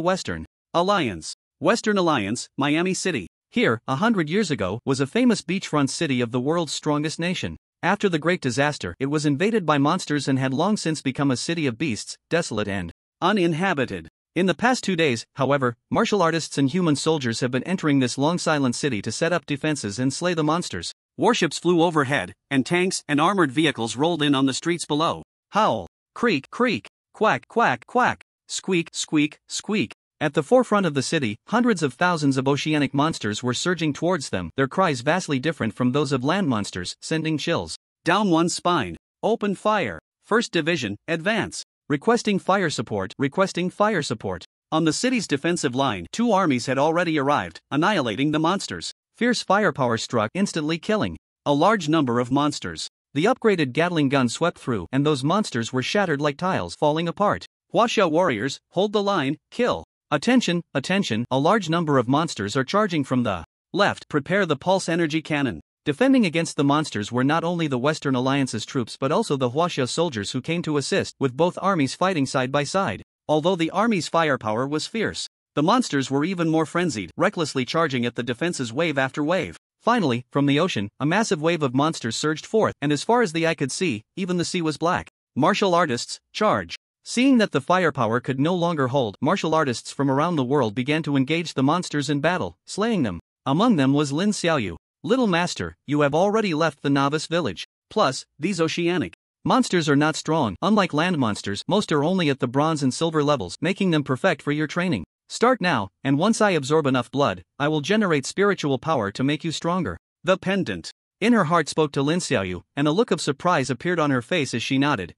Western Alliance. Western Alliance, Miami City. Here, 100 years ago, was a famous beachfront city of the world's strongest nation. After the Great Disaster, it was invaded by monsters and had long since become a city of beasts, desolate and uninhabited. In the past 2 days, however, martial artists and human soldiers have been entering this long silent city to set up defenses and slay the monsters. Warships flew overhead, and tanks and armored vehicles rolled in on the streets below. Howl, creak, creak, quack, quack, quack, squeak, squeak, squeak. At the forefront of the city, hundreds of thousands of oceanic monsters were surging towards them, their cries vastly different from those of land monsters, sending chills down one's spine. Open fire. First Division, advance. Requesting fire support, requesting fire support. On the city's defensive line, 2 armies had already arrived, annihilating the monsters. Fierce firepower struck, instantly killing a large number of monsters. The upgraded Gatling gun swept through, and those monsters were shattered like tiles, falling apart. Huaxia warriors, hold the line, kill. Attention, attention, a large number of monsters are charging from the Left, prepare the pulse energy cannon. Defending against the monsters were not only the Western Alliance's troops but also the Huaxia soldiers who came to assist, with both armies fighting side by side. Although the army's firepower was fierce, the monsters were even more frenzied, recklessly charging at the defenses wave after wave. Finally, from the ocean, a massive wave of monsters surged forth, and as far as the eye could see, even the sea was black. Martial artists, charge! Seeing that the firepower could no longer hold, martial artists from around the world began to engage the monsters in battle, slaying them. Among them was Lin Xiaoyu. Little master, you have already left the novice village. Plus, these oceanic monsters are not strong. Unlike land monsters, most are only at the bronze and silver levels, making them perfect for your training. Start now, and once I absorb enough blood, I will generate spiritual power to make you stronger. The pendant. In her heart spoke to Lin Xiaoyu, and a look of surprise appeared on her face as she nodded.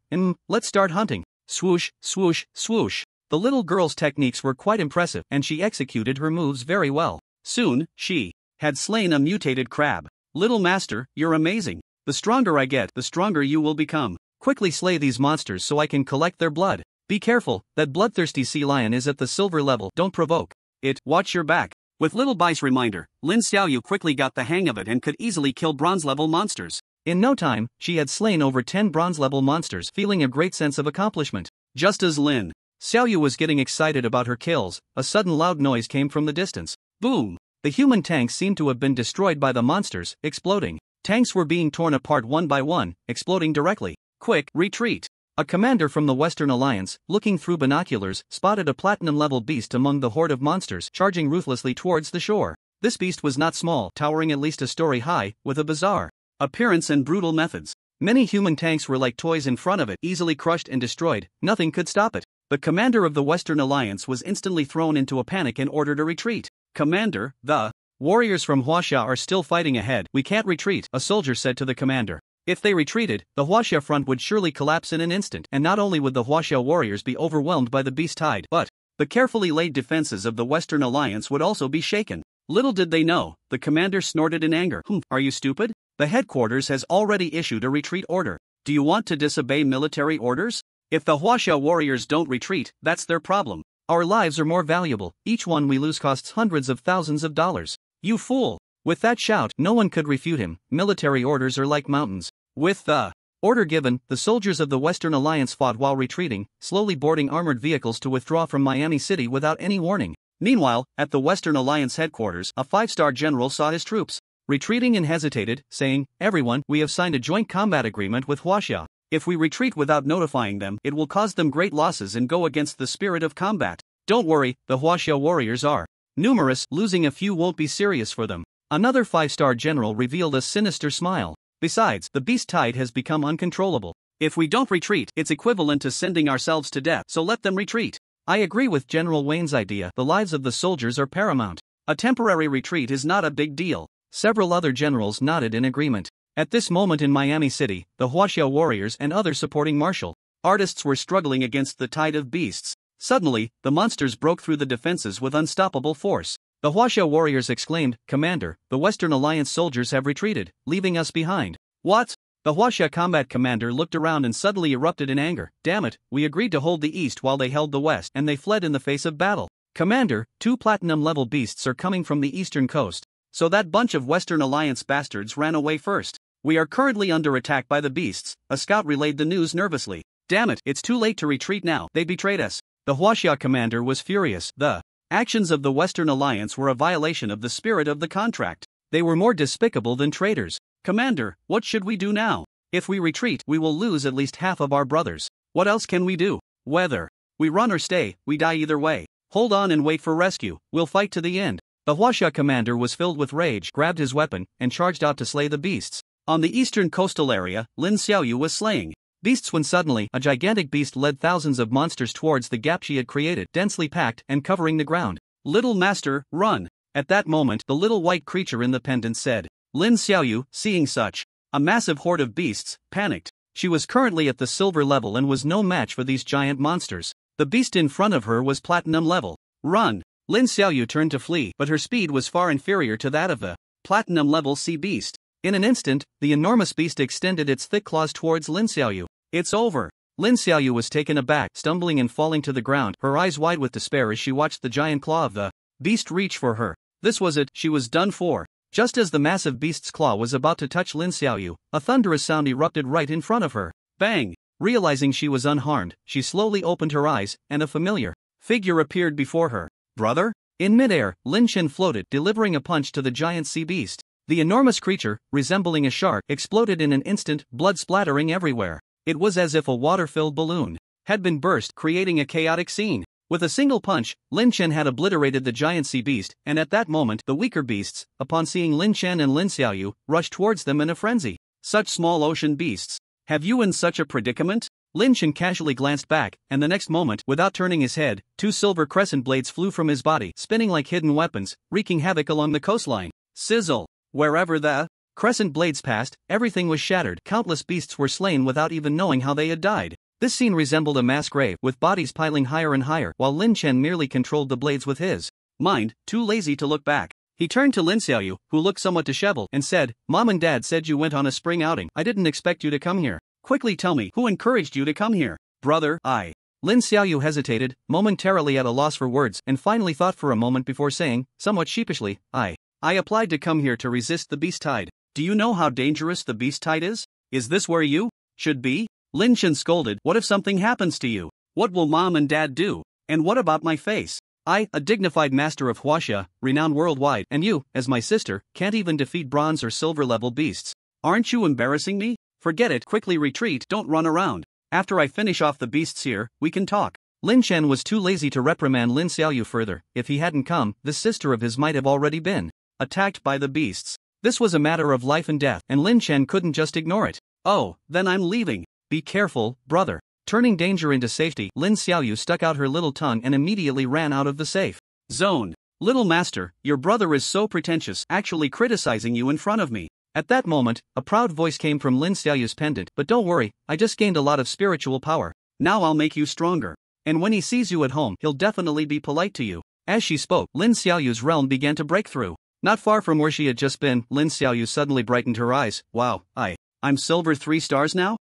Let's start hunting. Swoosh, swoosh, swoosh. The little girl's techniques were quite impressive, and she executed her moves very well. Soon, she had slain a mutated crab. Little master, you're amazing. The stronger I get, the stronger you will become. Quickly slay these monsters so I can collect their blood. Be careful, that bloodthirsty sea lion is at the silver level. Don't provoke it. Watch your back. With Little Bai's reminder, Lin Xiaoyu quickly got the hang of it and could easily kill bronze-level monsters. In no time, she had slain over 10 bronze-level monsters, feeling a great sense of accomplishment. Just as Lin Xiaoyu was getting excited about her kills, a sudden loud noise came from the distance. Boom! The human tanks seemed to have been destroyed by the monsters, exploding. Tanks were being torn apart one by one, exploding directly. Quick, retreat! A commander from the Western Alliance, looking through binoculars, spotted a platinum-level beast among the horde of monsters charging ruthlessly towards the shore. This beast was not small, towering at least a story high, with a bizarre appearance and brutal methods. Many human tanks were like toys in front of it, easily crushed and destroyed. Nothing could stop it. The commander of the Western Alliance was instantly thrown into a panic and ordered a retreat. Commander, the warriors from Huaxia are still fighting ahead. We can't retreat, a soldier said to the commander. If they retreated, the Huaxia front would surely collapse in an instant, and not only would the Huaxia warriors be overwhelmed by the beast tide, but the carefully laid defenses of the Western Alliance would also be shaken. Little did they know, the commander snorted in anger. Are you stupid? The headquarters has already issued a retreat order. Do you want to disobey military orders? If the Huaxia warriors don't retreat, that's their problem. Our lives are more valuable. Each one we lose costs hundreds of thousands of dollars. You fool! With that shout, no one could refute him. Military orders are like mountains. With the order given, the soldiers of the Western Alliance fought while retreating, slowly boarding armored vehicles to withdraw from Miami City without any warning. Meanwhile, at the Western Alliance headquarters, a 5-star general saw his troops retreating and hesitated, saying, "Everyone, we have signed a joint combat agreement with Huaxia. If we retreat without notifying them, it will cause them great losses and go against the spirit of combat. Don't worry, the Huaxia warriors are numerous, losing a few won't be serious for them." Another 5-star general revealed a sinister smile. Besides, the beast tide has become uncontrollable. If we don't retreat, it's equivalent to sending ourselves to death, so let them retreat. I agree with General Wayne's idea. The lives of the soldiers are paramount. A temporary retreat is not a big deal. Several other generals nodded in agreement. At this moment in Miami City, the Huaxia warriors and other supporting martial artists were struggling against the tide of beasts. Suddenly, the monsters broke through the defenses with unstoppable force. The Huaxia warriors exclaimed, "Commander, the Western Alliance soldiers have retreated, leaving us behind." What? The Huaxia combat commander looked around and suddenly erupted in anger. Damn it, we agreed to hold the east while they held the west, and they fled in the face of battle. Commander, 2 platinum-level beasts are coming from the eastern coast. So that bunch of Western Alliance bastards ran away first. We are currently under attack by the beasts, a scout relayed the news nervously. Damn it, it's too late to retreat now, they betrayed us. The Huaxia commander was furious. The actions of the Western Alliance were a violation of the spirit of the contract. They were more despicable than traitors. Commander, what should we do now? If we retreat, we will lose at least half of our brothers. What else can we do? Whether we run or stay, we die either way. Hold on and wait for rescue, we'll fight to the end. The Huaxia commander was filled with rage, grabbed his weapon, and charged out to slay the beasts. On the eastern coastal area, Lin Xiaoyu was slaying beasts when suddenly, a gigantic beast led thousands of monsters towards the gap she had created, densely packed and covering the ground. Little master, run! At that moment, the little white creature in the pendant said. Lin Xiaoyu, seeing such a massive horde of beasts, panicked. She was currently at the silver level and was no match for these giant monsters. The beast in front of her was platinum level. Run! Lin Xiaoyu turned to flee, but her speed was far inferior to that of the platinum-level sea beast. In an instant, the enormous beast extended its thick claws towards Lin Xiaoyu. It's over. Lin Xiaoyu was taken aback, stumbling and falling to the ground, her eyes wide with despair as she watched the giant claw of the beast reach for her. This was it, she was done for. Just as the massive beast's claw was about to touch Lin Xiaoyu, a thunderous sound erupted right in front of her. Bang! Realizing she was unharmed, she slowly opened her eyes, and a familiar figure appeared before her. Brother? In midair, Lin Chen floated, delivering a punch to the giant sea beast. The enormous creature, resembling a shark, exploded in an instant, blood splattering everywhere. It was as if a water-filled balloon had been burst, creating a chaotic scene. With a single punch, Lin Chen had obliterated the giant sea beast, and at that moment, the weaker beasts, upon seeing Lin Chen and Lin Xiaoyu, rushed towards them in a frenzy. Such small ocean beasts. Have you in such a predicament? Lin Chen casually glanced back, and the next moment, without turning his head, 2 silver crescent blades flew from his body, spinning like hidden weapons, wreaking havoc along the coastline. Sizzle! Wherever the crescent blades passed, everything was shattered. Countless beasts were slain without even knowing how they had died. This scene resembled a mass grave, with bodies piling higher and higher, while Lin Chen merely controlled the blades with his mind, too lazy to look back. He turned to Lin Xiaoyu, who looked somewhat disheveled, and said, "Mom and Dad said you went on a spring outing. I didn't expect you to come here. Quickly tell me, who encouraged you to come here?" "Brother, I." Lin Xiaoyu hesitated, momentarily at a loss for words, and finally thought for a moment before saying, somewhat sheepishly, I applied to come here to resist the beast tide. Do you know how dangerous the beast tide is? Is this where you should be?" Lin Chen scolded, "What if something happens to you? What will Mom and Dad do? And what about my face? I, a dignified master of Huaxia, renowned worldwide, and you, as my sister, can't even defeat bronze or silver level beasts. Aren't you embarrassing me? Forget it, quickly retreat, don't run around. After I finish off the beasts here, we can talk." Lin Chen was too lazy to reprimand Lin Xiaoyu further. If he hadn't come, this sister of his might have already been attacked by the beasts. This was a matter of life and death, and Lin Chen couldn't just ignore it. "Oh, then I'm leaving. Be careful, brother." Turning danger into safety, Lin Xiaoyu stuck out her little tongue and immediately ran out of the safe zone. "Little master, your brother is so pretentious, actually criticizing you in front of me." At that moment, a proud voice came from Lin Xiaoyu's pendant. "But don't worry, I just gained a lot of spiritual power. Now I'll make you stronger. And when he sees you at home, he'll definitely be polite to you." As she spoke, Lin Xiaoyu's realm began to break through. Not far from where she had just been, Lin Xiaoyu suddenly brightened her eyes. "Wow, I'm silver 3 stars now?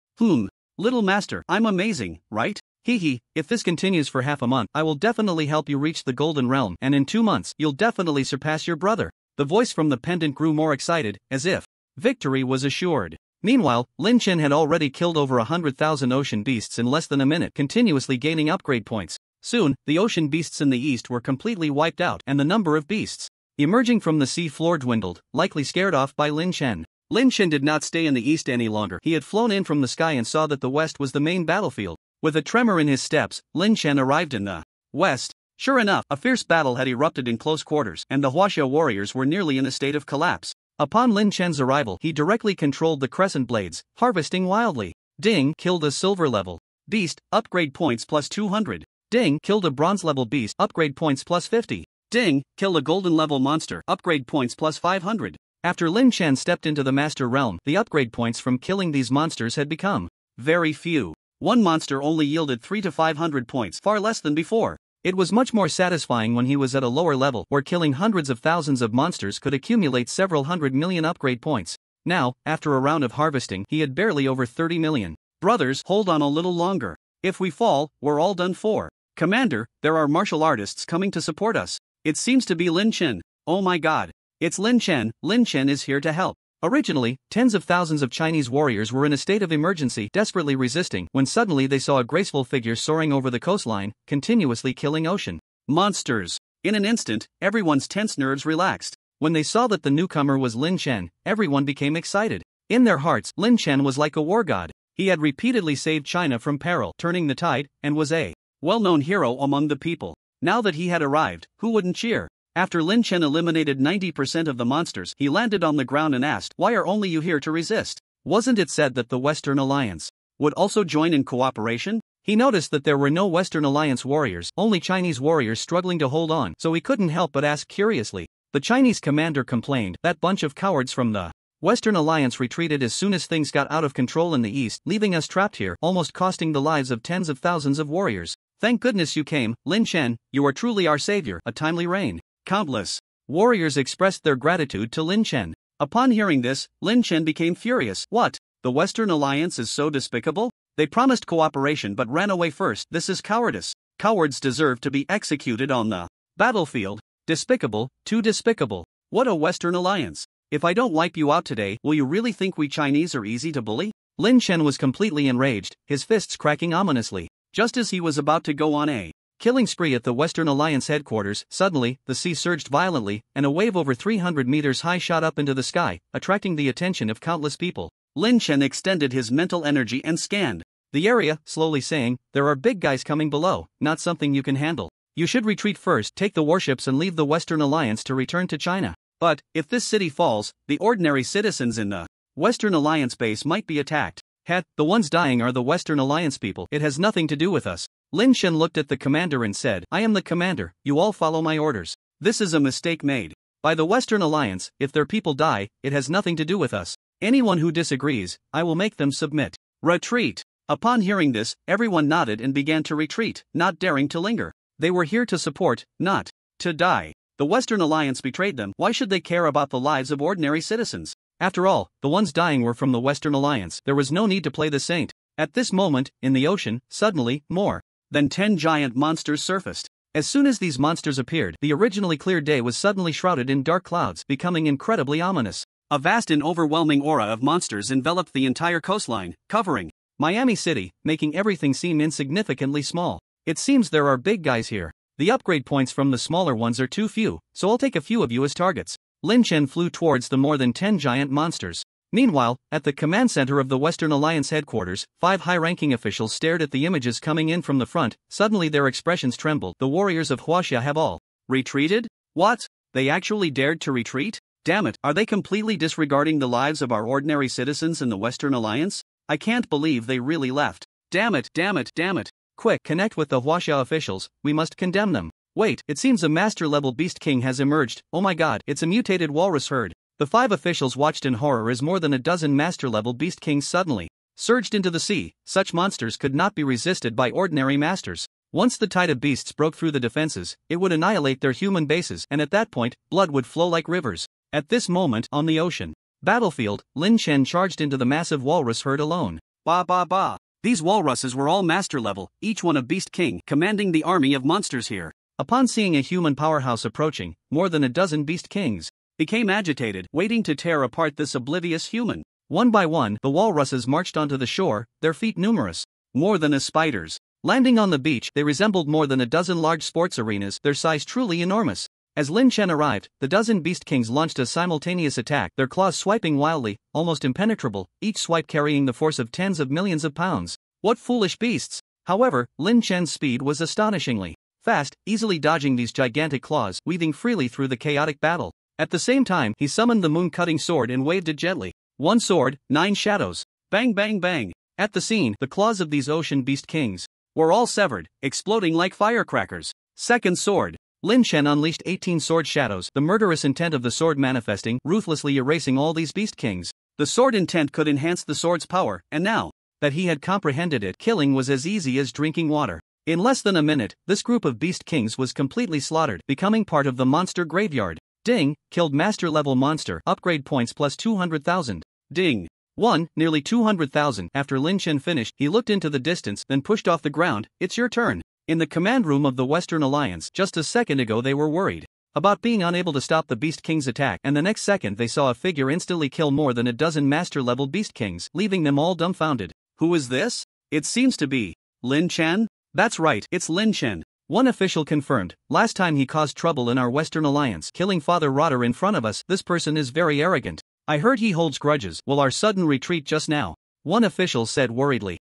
Little master, I'm amazing, right? Hee, if this continues for half a month, I will definitely help you reach the golden realm, and in 2 months, you'll definitely surpass your brother." The voice from the pendant grew more excited, as if victory was assured. Meanwhile, Lin Chen had already killed over 100,000 ocean beasts in less than a minute, continuously gaining upgrade points. Soon, the ocean beasts in the east were completely wiped out, and the number of beasts emerging from the sea floor dwindled, likely scared off by Lin Chen. Lin Chen did not stay in the east any longer. He had flown in from the sky and saw that the west was the main battlefield. With a tremor in his steps, Lin Chen arrived in the west. Sure enough, a fierce battle had erupted in close quarters, and the Huaxia warriors were nearly in a state of collapse. Upon Lin Chen's arrival, he directly controlled the crescent blades, harvesting wildly. Ding killed a silver level beast, upgrade points plus 200. Ding killed a bronze level beast, upgrade points plus 50. Ding killed a golden level monster, upgrade points plus 500. After Lin Chen stepped into the master realm, the upgrade points from killing these monsters had become very few. One monster only yielded 3 to 500 points, far less than before. It was much more satisfying when he was at a lower level, where killing hundreds of thousands of monsters could accumulate several 100 million upgrade points. Now, after a round of harvesting, he had barely over 30 million. "Brothers, hold on a little longer. If we fall, we're all done for. Commander, there are martial artists coming to support us. It seems to be Lin Chen. Oh my god. It's Lin Chen. Lin Chen is here to help." Originally, tens of thousands of Chinese warriors were in a state of emergency, desperately resisting, when suddenly they saw a graceful figure soaring over the coastline, continuously killing ocean monsters. In an instant, everyone's tense nerves relaxed. When they saw that the newcomer was Lin Chen, everyone became excited. In their hearts, Lin Chen was like a war god. He had repeatedly saved China from peril, turning the tide, and was a well-known hero among the people. Now that he had arrived, who wouldn't cheer? After Lin Chen eliminated 90% of the monsters, he landed on the ground and asked, "Why are only you here to resist? Wasn't it said that the Western Alliance would also join in cooperation?" He noticed that there were no Western Alliance warriors, only Chinese warriors struggling to hold on, so he couldn't help but ask curiously. The Chinese commander complained, "That bunch of cowards from the Western Alliance retreated as soon as things got out of control in the east, leaving us trapped here, almost costing the lives of tens of thousands of warriors. Thank goodness you came, Lin Chen, you are truly our savior, a timely reign." Countless warriors expressed their gratitude to Lin Chen. Upon hearing this, Lin Chen became furious. "What? The Western Alliance is so despicable? They promised cooperation but ran away first. This is cowardice. Cowards deserve to be executed on the battlefield." Despicable, too despicable. What a Western alliance. If I don't wipe you out today, will you really think we Chinese are easy to bully? Lin Chen was completely enraged, his fists cracking ominously. Just as he was about to go on a killing spree at the Western Alliance headquarters, suddenly, the sea surged violently, and a wave over 300 meters high shot up into the sky, attracting the attention of countless people. Lin Chen extended his mental energy and scanned the area, slowly saying, "There are big guys coming below, not something you can handle. You should retreat first, take the warships and leave the Western Alliance to return to China. But, if this city falls, the ordinary citizens in the Western Alliance base might be attacked. The ones dying are the Western Alliance people, it has nothing to do with us." Lin Chen looked at the commander and said, "I am the commander, you all follow my orders. This is a mistake made by the Western Alliance, if their people die, it has nothing to do with us. Anyone who disagrees, I will make them submit. Retreat." Upon hearing this, everyone nodded and began to retreat, not daring to linger. They were here to support, not to die. The Western Alliance betrayed them, why should they care about the lives of ordinary citizens? After all, the ones dying were from the Western Alliance, there was no need to play the saint. At this moment, in the ocean, suddenly, more than 10 giant monsters surfaced. As soon as these monsters appeared, the originally clear day was suddenly shrouded in dark clouds, becoming incredibly ominous. A vast and overwhelming aura of monsters enveloped the entire coastline, covering Miami City, making everything seem insignificantly small. It seems there are big guys here. The upgrade points from the smaller ones are too few, so I'll take a few of you as targets. Lin Chen flew towards the more than 10 giant monsters. Meanwhile, at the command center of the Western Alliance headquarters, 5 high-ranking officials stared at the images coming in from the front. Suddenly their expressions trembled. The warriors of Huaxia have all retreated? What? They actually dared to retreat? Damn it, are they completely disregarding the lives of our ordinary citizens in the Western Alliance? I can't believe they really left. Damn it, damn it, damn it. Quick, connect with the Huaxia officials, we must condemn them. Wait, it seems a master-level beast king has emerged. Oh my god, it's a mutated walrus herd. The 5 officials watched in horror as more than a dozen master-level beast kings suddenly surged into the sea. Such monsters could not be resisted by ordinary masters. Once the tide of beasts broke through the defenses, it would annihilate their human bases, and at that point, blood would flow like rivers. At this moment, on the ocean battlefield, Lin Chen charged into the massive walrus herd alone. Ba ba ba. These walruses were all master level, each one a beast king, commanding the army of monsters here. Upon seeing a human powerhouse approaching, more than a dozen beast kings became agitated, waiting to tear apart this oblivious human. One by one, the walruses marched onto the shore, their feet numerous, more than as spiders. Landing on the beach, they resembled more than a dozen large sports arenas, their size truly enormous. As Lin Chen arrived, the dozen beast kings launched a simultaneous attack, their claws swiping wildly, almost impenetrable, each swipe carrying the force of tens of millions of pounds. What foolish beasts! However, Lin Chen's speed was astonishingly fast, easily dodging these gigantic claws, weaving freely through the chaotic battle. At the same time, he summoned the moon-cutting sword and waved it gently. One sword, 9 shadows. Bang bang bang. At the scene, the claws of these ocean beast kings were all severed, exploding like firecrackers. Second sword. Lin Chen unleashed 18 sword shadows, the murderous intent of the sword manifesting, ruthlessly erasing all these beast kings. The sword intent could enhance the sword's power, and now that he had comprehended it, killing was as easy as drinking water. In less than a minute, this group of beast kings was completely slaughtered, becoming part of the monster graveyard. Ding, killed master-level monster, upgrade points plus 200,000. Ding. 1, nearly 200,000. After Lin Chen finished, he looked into the distance, then pushed off the ground. It's your turn. In the command room of the Western Alliance, just a second ago they were worried about being unable to stop the Beast King's attack, and the next second they saw a figure instantly kill more than a dozen master-level Beast Kings, leaving them all dumbfounded. Who is this? It seems to be Lin Chen? That's right, it's Lin Chen. One official confirmed, last time he caused trouble in our Western Alliance, killing Father Rotter in front of us. This person is very arrogant. I heard he holds grudges. Well, our sudden retreat just now, one official said worriedly.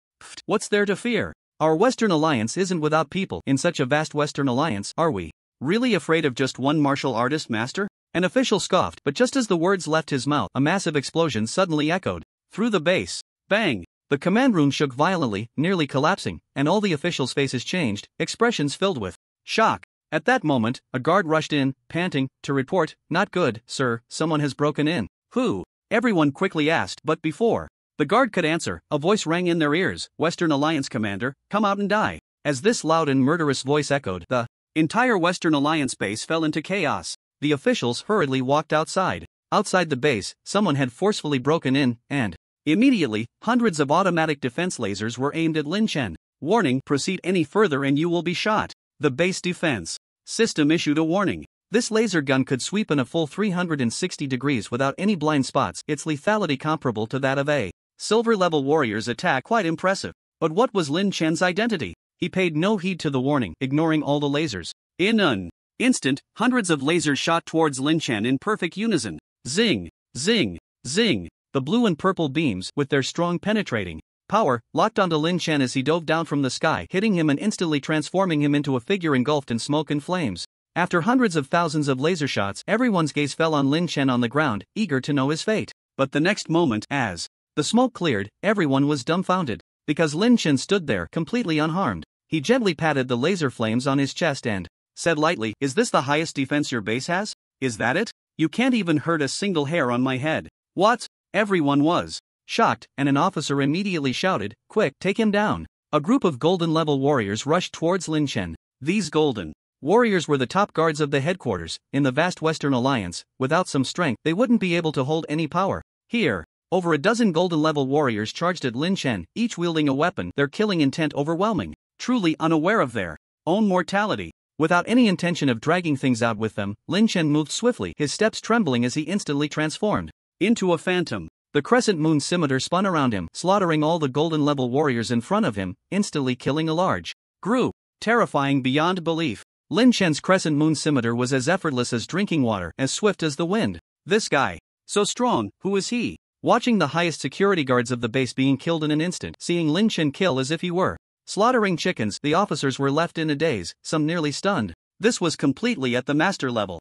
What's there to fear? Our Western Alliance isn't without people. In such a vast Western Alliance, are we really afraid of just one martial artist master? An official scoffed, but just as the words left his mouth, a massive explosion suddenly echoed through the base. Bang! The command room shook violently, nearly collapsing, and all the officials' faces changed, expressions filled with shock. At that moment, a guard rushed in, panting, to report, "Not good, sir, someone has broken in." Who? Everyone quickly asked, but before the guard could answer, a voice rang in their ears, "Western Alliance Commander, come out and die." As this loud and murderous voice echoed, the entire Western Alliance base fell into chaos. The officials hurriedly walked outside. Outside the base, someone had forcefully broken in, and immediately, hundreds of automatic defense lasers were aimed at Lin Chen. Warning, proceed any further and you will be shot. The base defense system issued a warning. This laser gun could sweep in a full 360 degrees without any blind spots, its lethality comparable to that of a silver-level warrior's attack. Quite impressive. But what was Lin Chen's identity? He paid no heed to the warning, ignoring all the lasers. In an instant, hundreds of lasers shot towards Lin Chen in perfect unison. Zing, zing, zing. The blue and purple beams, with their strong penetrating power, locked onto Lin Chen as he dove down from the sky, hitting him and instantly transforming him into a figure engulfed in smoke and flames. After hundreds of thousands of laser shots, everyone's gaze fell on Lin Chen on the ground, eager to know his fate. But the next moment, as the smoke cleared, everyone was dumbfounded. Because Lin Chen stood there, completely unharmed. He gently patted the laser flames on his chest and said lightly, "Is this the highest defense your base has? Is that it? You can't even hurt a single hair on my head." What? Everyone was shocked, and an officer immediately shouted, "Quick, take him down." A group of golden-level warriors rushed towards Lin Chen. These golden warriors were the top guards of the headquarters. In the vast Western Alliance, without some strength, they wouldn't be able to hold any power. Here, over a dozen golden-level warriors charged at Lin Chen, each wielding a weapon, their killing intent overwhelming. Truly unaware of their own mortality. Without any intention of dragging things out with them, Lin Chen moved swiftly, his steps trembling as he instantly transformed into a phantom. The crescent moon scimitar spun around him, slaughtering all the golden-level warriors in front of him, instantly killing a large group. Terrifying beyond belief. Lin Chen's crescent moon scimitar was as effortless as drinking water, as swift as the wind. This guy, so strong, who is he? Watching the highest security guards of the base being killed in an instant, seeing Lin Chen kill as if he were slaughtering chickens, the officers were left in a daze, some nearly stunned. This was completely at the master level.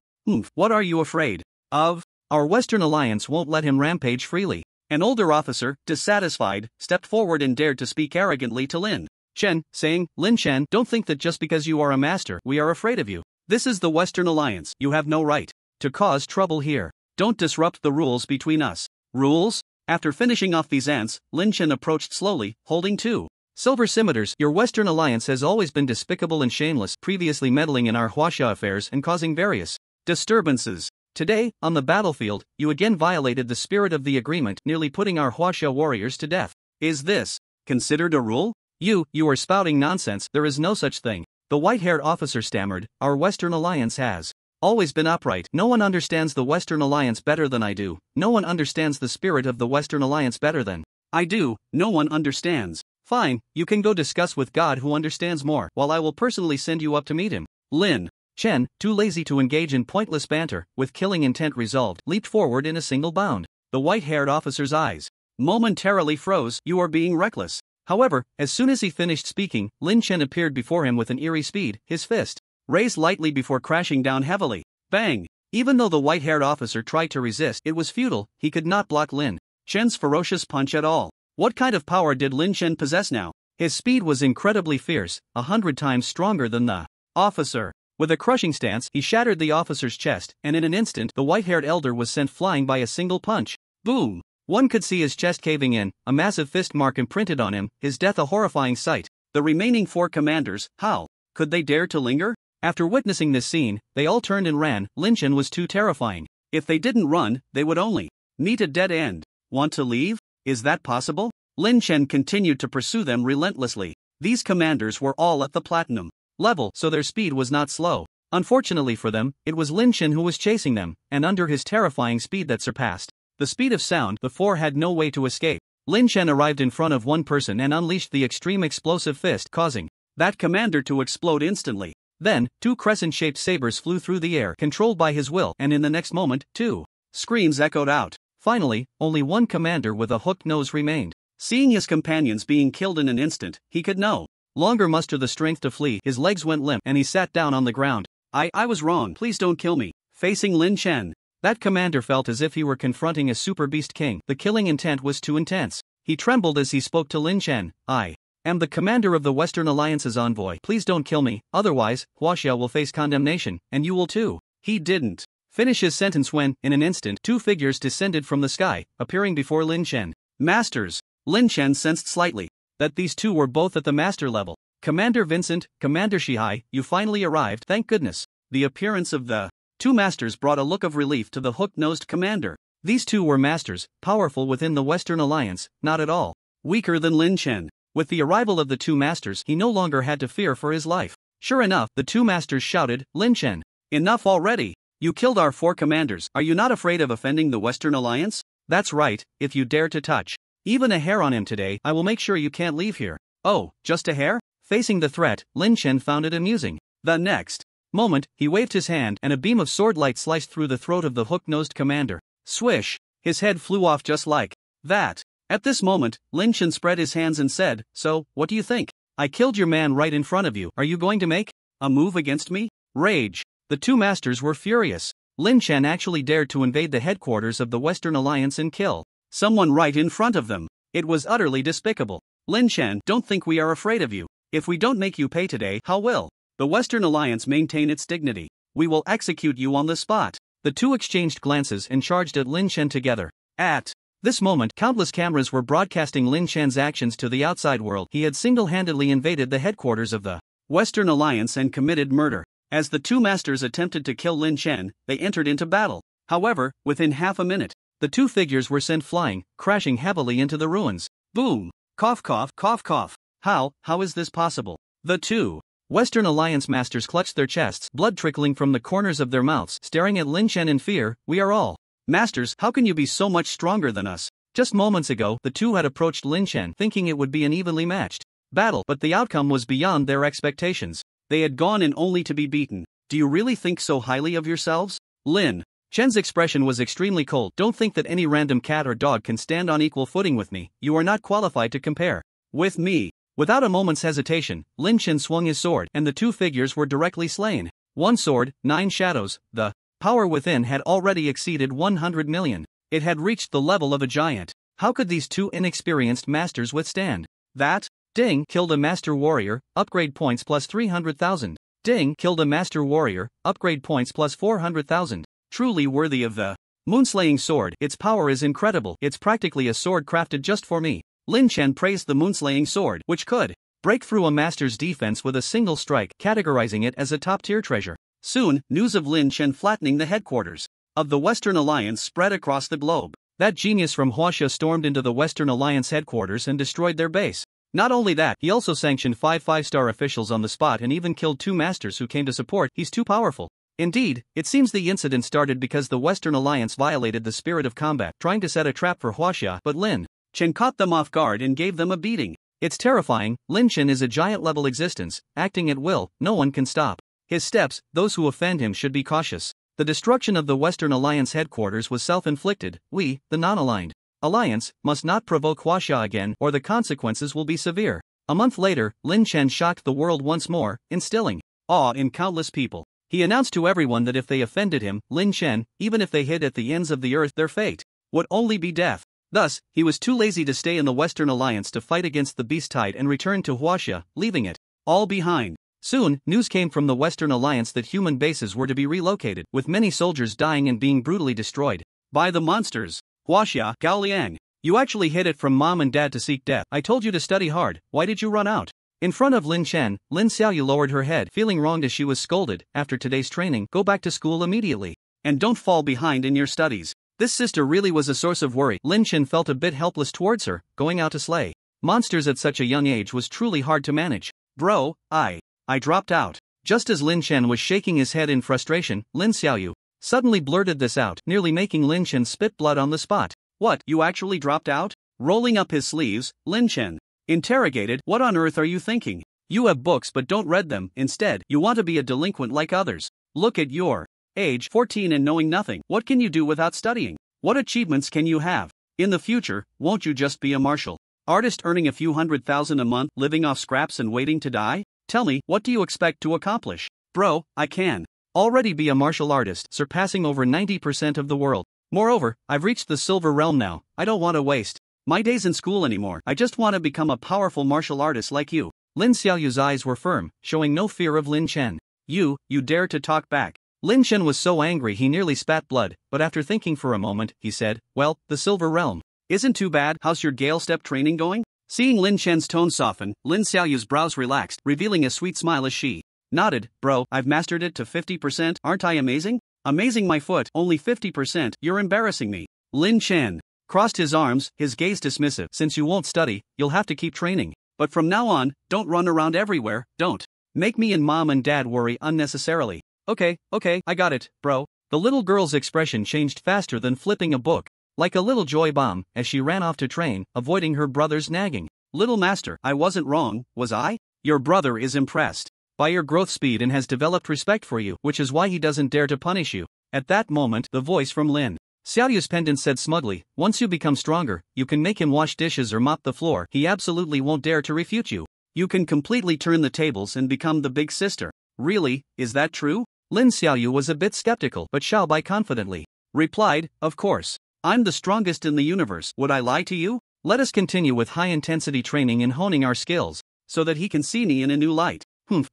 What are you afraid of? Our Western Alliance won't let him rampage freely. An older officer, dissatisfied, stepped forward and dared to speak arrogantly to Lin Chen, saying, "Lin Chen, don't think that just because you are a master, we are afraid of you. This is the Western Alliance, you have no right to cause trouble here. Don't disrupt the rules between us." Rules? After finishing off these ants, Lin Chen approached slowly, holding two silver scimitars. "Your Western Alliance has always been despicable and shameless, previously meddling in our Huaxia affairs and causing various disturbances. Today, on the battlefield, you again violated the spirit of the agreement, nearly putting our Huaxia warriors to death. Is this considered a rule? You are spouting nonsense, there is no such thing." The white-haired officer stammered, "Our Western Alliance has always been upright. No one understands the Western Alliance better than I do. No one understands the spirit of the Western Alliance better than I do. No one understands. Fine, you can go discuss with God who understands more, while I will personally send you up to meet him." Lin Chen, too lazy to engage in pointless banter, with killing intent resolved, leaped forward in a single bound. The white-haired officer's eyes momentarily froze. "You are being reckless." However, as soon as he finished speaking, Lin Chen appeared before him with an eerie speed, his fist raised lightly before crashing down heavily. Bang! Even though the white-haired officer tried to resist, it was futile. He could not block Lin Chen's ferocious punch at all. What kind of power did Lin Chen possess now? His speed was incredibly fierce, 100 times stronger than the officer. With a crushing stance, he shattered the officer's chest, and in an instant, the white-haired elder was sent flying by a single punch. Boom! One could see his chest caving in, a massive fist mark imprinted on him, his death a horrifying sight. The remaining four commanders, how could they dare to linger? After witnessing this scene, they all turned and ran. Lin Chen was too terrifying. If they didn't run, they would only meet a dead end. Want to leave? Is that possible? Lin Chen continued to pursue them relentlessly. These commanders were all at the platinum level, so their speed was not slow. Unfortunately for them, it was Lin Chen who was chasing them, and under his terrifying speed that surpassed the speed of sound, the four had no way to escape. Lin Chen arrived in front of one person and unleashed the extreme explosive fist, causing that commander to explode instantly. Then, two crescent-shaped sabers flew through the air, controlled by his will, and in the next moment, two screams echoed out. Finally, only one commander with a hooked nose remained. Seeing his companions being killed in an instant, he could no longer muster the strength to flee. His legs went limp, and he sat down on the ground. I was wrong, please don't kill me." Facing Lin Chen, that commander felt as if he were confronting a super beast king. The killing intent was too intense. He trembled as he spoke to Lin Chen. "I am the commander of the Western Alliance's envoy. Please don't kill me, otherwise, Huaxia will face condemnation, and you will too." He didn't finish his sentence when, in an instant, two figures descended from the sky, appearing before Lin Chen. "Masters." Lin Chen sensed slightly that these two were both at the master level. "Commander Vincent, Commander Shihai, you finally arrived, thank goodness." The appearance of the two masters brought a look of relief to the hook-nosed commander. These two were masters, powerful within the Western Alliance, not at all weaker than Lin Chen. With the arrival of the two masters, he no longer had to fear for his life. Sure enough, the two masters shouted, "Lin Chen, enough already! You killed our 4 commanders. Are you not afraid of offending the Western Alliance? That's right, if you dare to touch even a hair on him today, I will make sure you can't leave here. Oh, just a hair? Facing the threat, Lin Chen found it amusing. The next moment, he waved his hand and a beam of sword light sliced through the throat of the hook-nosed commander. Swish! His head flew off just like that. At this moment, Lin Chen spread his hands and said, "So, what do you think? I killed your man right in front of you. Are you going to make a move against me?" Rage. The 2 masters were furious. Lin Chen actually dared to invade the headquarters of the Western Alliance and kill someone right in front of them. It was utterly despicable. Lin Chen, don't think we are afraid of you. If we don't make you pay today, how will the Western Alliance maintain its dignity? We will execute you on the spot. The 2 exchanged glances and charged at Lin Chen together. At this moment, countless cameras were broadcasting Lin Chen's actions to the outside world. He had single-handedly invaded the headquarters of the Western Alliance and committed murder. As the 2 masters attempted to kill Lin Chen, they entered into battle. However, within half a minute, the 2 figures were sent flying, crashing heavily into the ruins. Boom! Cough cough cough cough. How is this possible? The 2 Western Alliance masters clutched their chests, blood trickling from the corners of their mouths, staring at Lin Chen in fear. We are all masters, how can you be so much stronger than us? Just moments ago, the 2 had approached Lin Chen thinking it would be an evenly matched battle, but the outcome was beyond their expectations. They had gone in only to be beaten. Do you really think so highly of yourselves? Lin Chen's expression was extremely cold. Don't think that any random cat or dog can stand on equal footing with me. You are not qualified to compare with me. Without a moment's hesitation, Lin Chen swung his sword, and the 2 figures were directly slain. 1 sword, 9 shadows. The power within had already exceeded 100 million. It had reached the level of a giant. How could these 2 inexperienced masters withstand that? Ding! Killed a master warrior, upgrade points plus 300,000. Ding! Killed a master warrior, upgrade points plus 400,000. Truly worthy of the Moonslaying sword. Its power is incredible. It's practically a sword crafted just for me. Lin Chen praised the Moonslaying sword, which could break through a master's defense with a single strike, categorizing it as a top-tier treasure. Soon, news of Lin Chen flattening the headquarters of the Western Alliance spread across the globe. That genius from Huaxia stormed into the Western Alliance headquarters and destroyed their base. Not only that, he also sanctioned 5 5-star officials on the spot and even killed 2 masters who came to support. He's too powerful. Indeed, it seems the incident started because the Western Alliance violated the spirit of combat, trying to set a trap for Huaxia, but Lin Chen caught them off guard and gave them a beating. It's terrifying. Lin Chen is a giant-level existence, acting at will. No one can stop his steps. Those who offend him should be cautious. The destruction of the Western Alliance headquarters was self-inflicted. We, the non-aligned alliance, must not provoke Huaxia again, or the consequences will be severe. A month later, Lin Chen shocked the world once more, instilling awe in countless people. He announced to everyone that if they offended him, Lin Chen, even if they hid at the ends of the earth, their fate would only be death. Thus, he was too lazy to stay in the Western Alliance to fight against the beast tide and returned to Huaxia, leaving it all behind. Soon, news came from the Western Alliance that human bases were to be relocated, with many soldiers dying and being brutally destroyed by the monsters. Huaxia, Gao Liang, you actually hid it from mom and dad to seek death. I told you to study hard. Why did you run out? In front of Lin Chen, Lin Xiaoyu lowered her head, feeling wronged as she was scolded. After today's training, go back to school immediately. And don't fall behind in your studies. This sister really was a source of worry. Lin Chen felt a bit helpless towards her. Going out to slay monsters at such a young age was truly hard to manage. Bro, I dropped out. Just as Lin Chen was shaking his head in frustration, Lin Xiaoyu suddenly blurted this out, nearly making Lin Chen spit blood on the spot. What, you actually dropped out? Rolling up his sleeves, Lin Chen interrogated, what on earth are you thinking? You have books but don't read them. Instead, you want to be a delinquent like others. Look at your age, 14 and knowing nothing. What can you do without studying? What achievements can you have? In the future, won't you just be a martial artist earning a few $100,000 a month, living off scraps and waiting to die? Tell me, what do you expect to accomplish? Bro, I can already be a martial artist, surpassing over 90% of the world. Moreover, I've reached the silver realm now. I don't want to waste my days in school anymore. I just want to become a powerful martial artist like you. Lin Xiaoyu's eyes were firm, showing no fear of Lin Chen. You dare to talk back. Lin Chen was so angry he nearly spat blood, but after thinking for a moment, he said, well, the silver realm isn't too bad. How's your Gale Step training going? Seeing Lin Chen's tone soften, Lin Xiaoyu's brows relaxed, revealing a sweet smile as she nodded. Bro, I've mastered it to 50%. Aren't I amazing? Amazing my foot, only 50%. You're embarrassing me. Lin Chen crossed his arms, his gaze dismissive. Since you won't study, you'll have to keep training. But from now on, don't run around everywhere. Don't make me and mom and dad worry unnecessarily. Okay, I got it, bro. The little girl's expression changed faster than flipping a book, like a little joy bomb, as she ran off to train, avoiding her brother's nagging. Little master, I wasn't wrong, was I? Your brother is impressed by your growth speed and has developed respect for you, which is why he doesn't dare to punish you. At that moment, the voice from Lin Xiaoyu's pendant said smugly, once you become stronger, you can make him wash dishes or mop the floor. He absolutely won't dare to refute you. You can completely turn the tables and become the big sister. Really, is that true? Lin Xiaoyu was a bit skeptical, but Xiao Bai confidently replied, of course. I'm the strongest in the universe. Would I lie to you? Let us continue with high-intensity training and honing our skills, so that he can see me in a new light.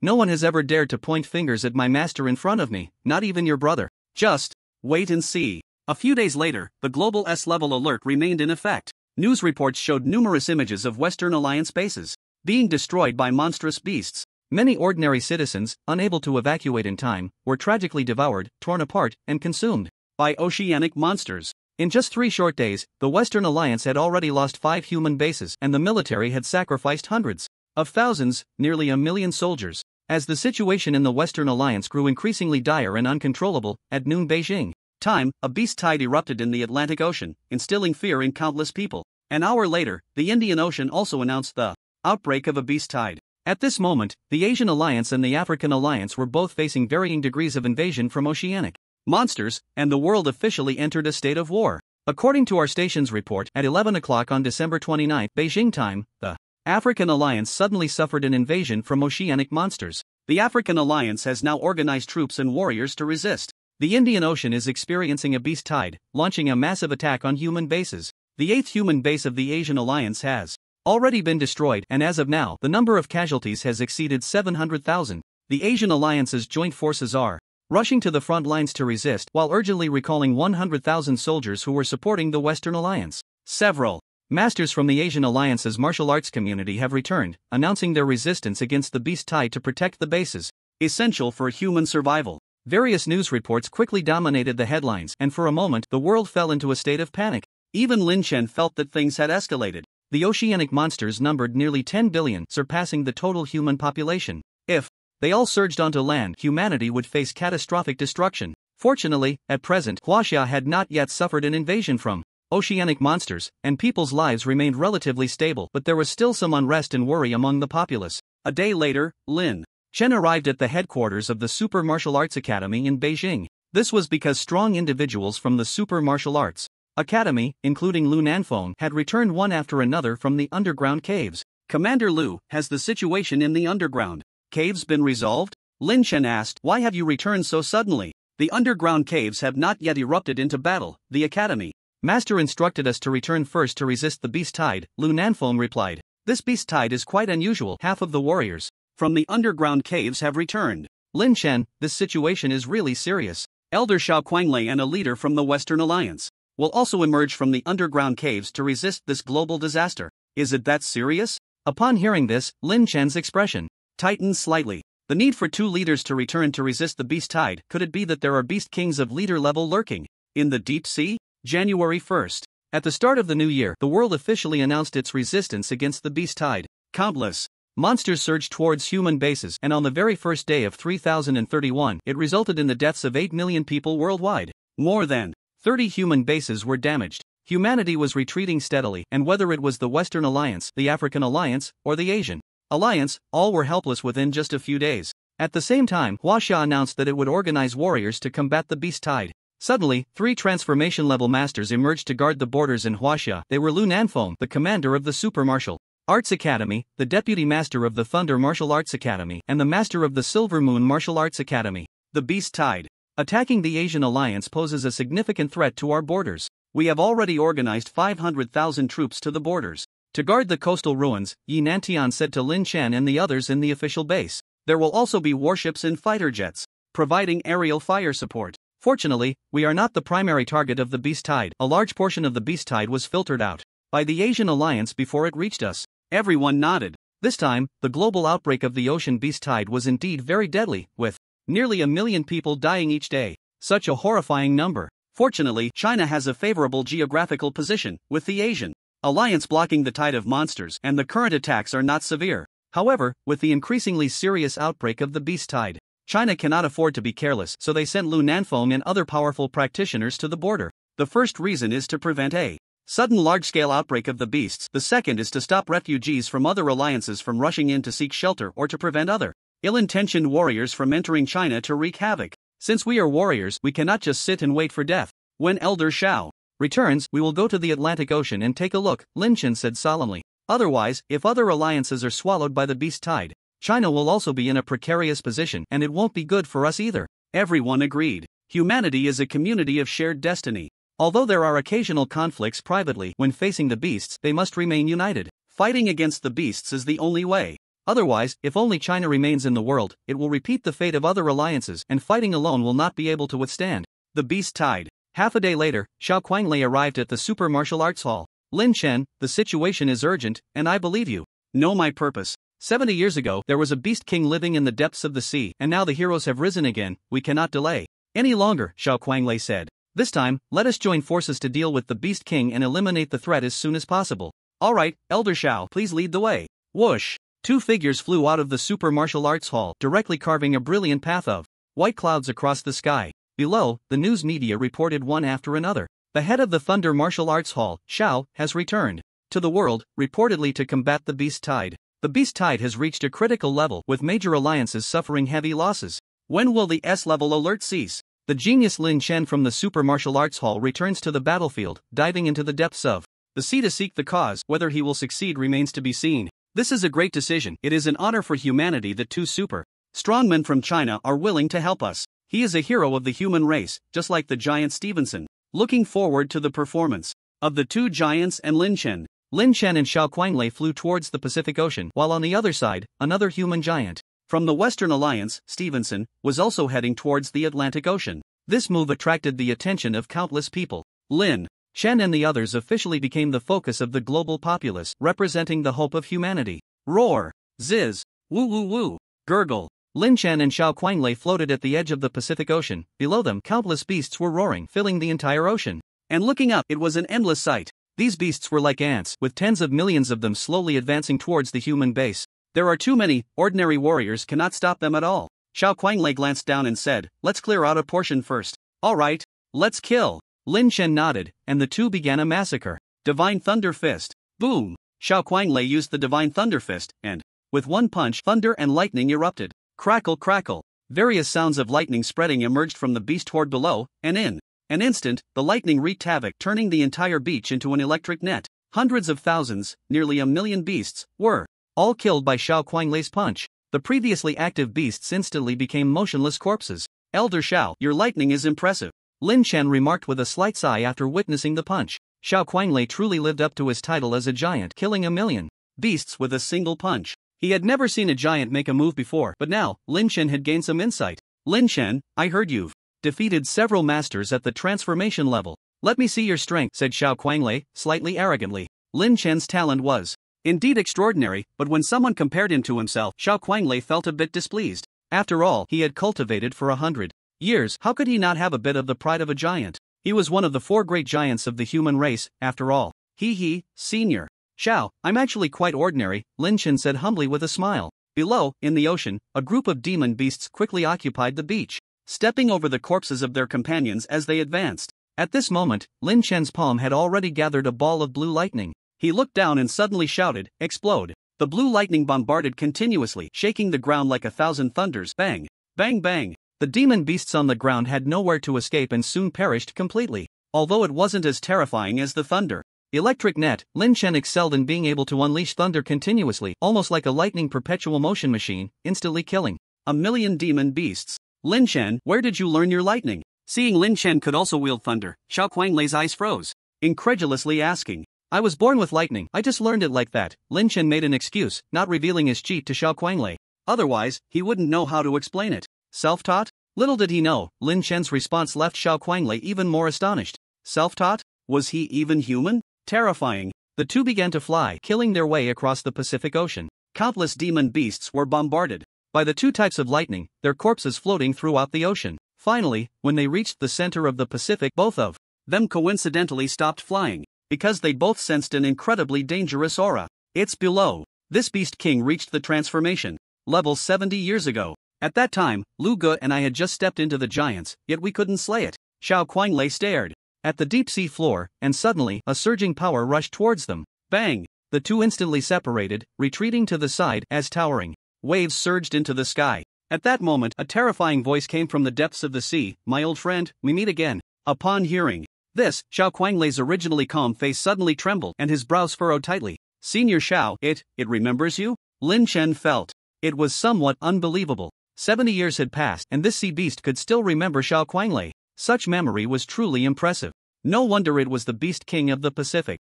No one has ever dared to point fingers at my master in front of me, not even your brother. Just wait and see. A few days later, the global S-level alert remained in effect. News reports showed numerous images of Western Alliance bases being destroyed by monstrous beasts. Many ordinary citizens, unable to evacuate in time, were tragically devoured, torn apart, and consumed by oceanic monsters. In just 3 short days, the Western Alliance had already lost 5 human bases, and the military had sacrificed hundreds of thousands, nearly 1 million soldiers. As the situation in the Western Alliance grew increasingly dire and uncontrollable, at noon Beijing time, a beast tide erupted in the Atlantic Ocean, instilling fear in countless people. An hour later, the Indian Ocean also announced the outbreak of a beast tide. At this moment, the Asian Alliance and the African Alliance were both facing varying degrees of invasion from oceanic monsters, and the world officially entered a state of war. According to our station's report, at 11 o'clock on December 29, Beijing time, the African Alliance suddenly suffered an invasion from oceanic monsters. The African Alliance has now organized troops and warriors to resist. The Indian Ocean is experiencing a beast tide, launching a massive attack on human bases. The 8th human base of the Asian Alliance has already been destroyed, and as of now, the number of casualties has exceeded 700,000. The Asian Alliance's joint forces are rushing to the front lines to resist, while urgently recalling 100,000 soldiers who were supporting the Western Alliance. Several masters from the Asian Alliance's martial arts community have returned, announcing their resistance against the beast tide to protect the bases, essential for human survival. Various news reports quickly dominated the headlines, and for a moment, the world fell into a state of panic. Even Lin Chen felt that things had escalated. The oceanic monsters numbered nearly 10 billion, surpassing the total human population. If they all surged onto land, humanity would face catastrophic destruction. Fortunately, at present, Huaxia had not yet suffered an invasion from oceanic monsters, and people's lives remained relatively stable, but there was still some unrest and worry among the populace. A day later, Lin Chen arrived at the headquarters of the Super Martial Arts Academy in Beijing. This was because strong individuals from the Super Martial Arts Academy, including Lu Nanfeng, had returned one after another from the underground caves. Commander Lu, has the situation in the underground caves been resolved? Lin Chen asked. Why have you returned so suddenly? The underground caves have not yet erupted into battle, the Academy Master instructed us to return first to resist the beast tide, Lu Nanfeng replied. This beast tide is quite unusual. Half of the warriors from the underground caves have returned. Lin Chen, this situation is really serious. Elder Xiao Quanglei and a leader from the Western Alliance will also emerge from the underground caves to resist this global disaster. Is it that serious? Upon hearing this, Lin Chen's expression tightened slightly. The need for 2 leaders to return to resist the beast tide. Could it be that there are beast kings of leader level lurking in the deep sea? January 1st. At the start of the new year, the world officially announced its resistance against the beast tide. Countless monsters surged towards human bases, and on the very first day of 3031, it resulted in the deaths of 8 million people worldwide. More than 30 human bases were damaged. Humanity was retreating steadily, and whether it was the Western Alliance, the African Alliance, or the Asian Alliance, all were helpless within just a few days. At the same time, Huaxia announced that it would organize warriors to combat the beast tide. Suddenly, 3 transformation-level masters emerged to guard the borders in Huaxia. They were Lu Nanfeng, the commander of the Super Martial Arts Academy, the deputy master of the Thunder Martial Arts Academy, and the master of the Silver Moon Martial Arts Academy. The beast tide attacking the Asian Alliance poses a significant threat to our borders. We have already organized 500,000 troops to the borders to guard the coastal ruins, Yi Nantian said to Lin Chen and the others in the official base. There will also be warships and fighter jets providing aerial fire support. Fortunately, we are not the primary target of the beast tide. A large portion of the beast tide was filtered out by the Asian Alliance before it reached us. Everyone nodded. This time, the global outbreak of the ocean beast tide was indeed very deadly, with nearly 1 million people dying each day. Such a horrifying number. Fortunately, China has a favorable geographical position, with the Asian Alliance blocking the tide of monsters, and the current attacks are not severe. However, with the increasingly serious outbreak of the beast tide, China cannot afford to be careless, so they sent Lu Nanfeng and other powerful practitioners to the border. The first reason is to prevent a sudden large-scale outbreak of the beasts. The second is to stop refugees from other alliances from rushing in to seek shelter or to prevent other ill-intentioned warriors from entering China to wreak havoc. Since we are warriors, we cannot just sit and wait for death. When Elder Shao returns, we will go to the Atlantic Ocean and take a look, Lin Chen said solemnly. Otherwise, if other alliances are swallowed by the beast tide, China will also be in a precarious position and it won't be good for us either. Everyone agreed. Humanity is a community of shared destiny. Although there are occasional conflicts privately, when facing the beasts, they must remain united. Fighting against the beasts is the only way. Otherwise, if only China remains in the world, it will repeat the fate of other alliances, and fighting alone will not be able to withstand the beast tide. Half a day later, Xiao Kuanglei arrived at the Super Martial Arts Hall. Lin Chen, the situation is urgent, and I believe you know my purpose. 70 years ago, there was a beast king living in the depths of the sea, and now the heroes have risen again. We cannot delay any longer, Xiao Kuanglei said. This time, let us join forces to deal with the beast king and eliminate the threat as soon as possible. Alright, Elder Shao, please lead the way. Whoosh! Two figures flew out of the Super Martial Arts Hall, directly carving a brilliant path of white clouds across the sky. Below, the news media reported one after another. The head of the Thunder Martial Arts Hall, Shao, has returned to the world, reportedly to combat the beast tide. The beast tide has reached a critical level, with major alliances suffering heavy losses. When will the S-level alert cease? The genius Lin Chen from the Super Martial Arts Hall returns to the battlefield, diving into the depths of the sea to seek the cause. Whether he will succeed remains to be seen. This is a great decision. It is an honor for humanity that two super strongmen from China are willing to help us. He is a hero of the human race, just like the giant Stevenson. Looking forward to the performance of the two giants and Lin Chen. Lin Chen and Xiao Kuanglei flew towards the Pacific Ocean, while on the other side, another human giant from the Western Alliance, Stevenson, was also heading towards the Atlantic Ocean. This move attracted the attention of countless people. Lin Chen and the others officially became the focus of the global populace, representing the hope of humanity. Roar! Ziz! Woo woo woo! Gurgle! Lin Chen and Xiao Kuanglei floated at the edge of the Pacific Ocean. Below them, countless beasts were roaring, filling the entire ocean. And looking up, it was an endless sight. These beasts were like ants, with tens of millions of them slowly advancing towards the human base. There are too many, ordinary warriors cannot stop them at all. Xiao Kuanglei glanced down and said, let's clear out a portion first. Alright, let's kill. Lin Chen nodded, and the two began a massacre. Divine Thunder Fist. Boom! Xiao Kuanglei used the Divine Thunder Fist, and, with one punch, thunder and lightning erupted. Crackle crackle. Various sounds of lightning spreading emerged from the beast horde below, and in an instant, the lightning wreaked havoc, turning the entire beach into an electric net. Hundreds of thousands, nearly 1 million beasts, were all killed by Xiao Kuanglei's punch. The previously active beasts instantly became motionless corpses. Elder Shao, your lightning is impressive, Lin Chen remarked with a slight sigh after witnessing the punch. Xiao Kuanglei truly lived up to his title as a giant, killing 1 million beasts with a single punch. He had never seen a giant make a move before, but now, Lin Chen had gained some insight. Lin Chen, I heard you've defeated several masters at the transformation level. Let me see your strength, said Xiao Kuanglei, slightly arrogantly. Lin Chen's talent was indeed extraordinary, but when someone compared him to himself, Xiao Kuanglei felt a bit displeased. After all, he had cultivated for 100 years. How could he not have a bit of the pride of a giant? He was one of the 4 great giants of the human race, after all. Senior. Xiao, I'm actually quite ordinary, Lin Chen said humbly with a smile. Below, in the ocean, a group of demon beasts quickly occupied the beach, stepping over the corpses of their companions as they advanced. At this moment, Lin Chen's palm had already gathered a ball of blue lightning. He looked down and suddenly shouted, explode. The blue lightning bombarded continuously, shaking the ground like 1,000 thunders. Bang! Bang bang! The demon beasts on the ground had nowhere to escape and soon perished completely. Although it wasn't as terrifying as the thunder electric net, Lin Chen excelled in being able to unleash thunder continuously, almost like a lightning perpetual motion machine, instantly killing 1 million demon beasts. Lin Chen, where did you learn your lightning? Seeing Lin Chen could also wield thunder, Xiao Kuanglei's eyes froze, incredulously asking, I was born with lightning, I just learned it like that. Lin Chen made an excuse, not revealing his cheat to Xiao Kuanglei. Otherwise, he wouldn't know how to explain it. Self-taught? Little did he know, Lin Chen's response left Xiao Kuanglei even more astonished. Self-taught? Was he even human? Terrifying. The two began to fly, killing their way across the Pacific Ocean. Countless demon beasts were bombarded by the 2 types of lightning, their corpses floating throughout the ocean. Finally, when they reached the center of the Pacific, both of them coincidentally stopped flying, because they both sensed an incredibly dangerous aura. It's below. This beast king reached the transformation level 70 years ago. At that time, Lu Ge and I had just stepped into the giants, yet we couldn't slay it. Xiao Kuanglei stared at the deep-sea floor, and suddenly, a surging power rushed towards them. Bang! The two instantly separated, retreating to the side as towering waves surged into the sky. At that moment, a terrifying voice came from the depths of the sea. "My old friend, we meet again." Upon hearing this, Xiao Kuanglei's originally calm face suddenly trembled and his brows furrowed tightly. "Senior Xiao, it remembers you?" Lin Chen felt it was somewhat unbelievable. 70 years had passed and this sea beast could still remember Xiao Kuanglei. Such memory was truly impressive. No wonder it was the Beast King of the Pacific.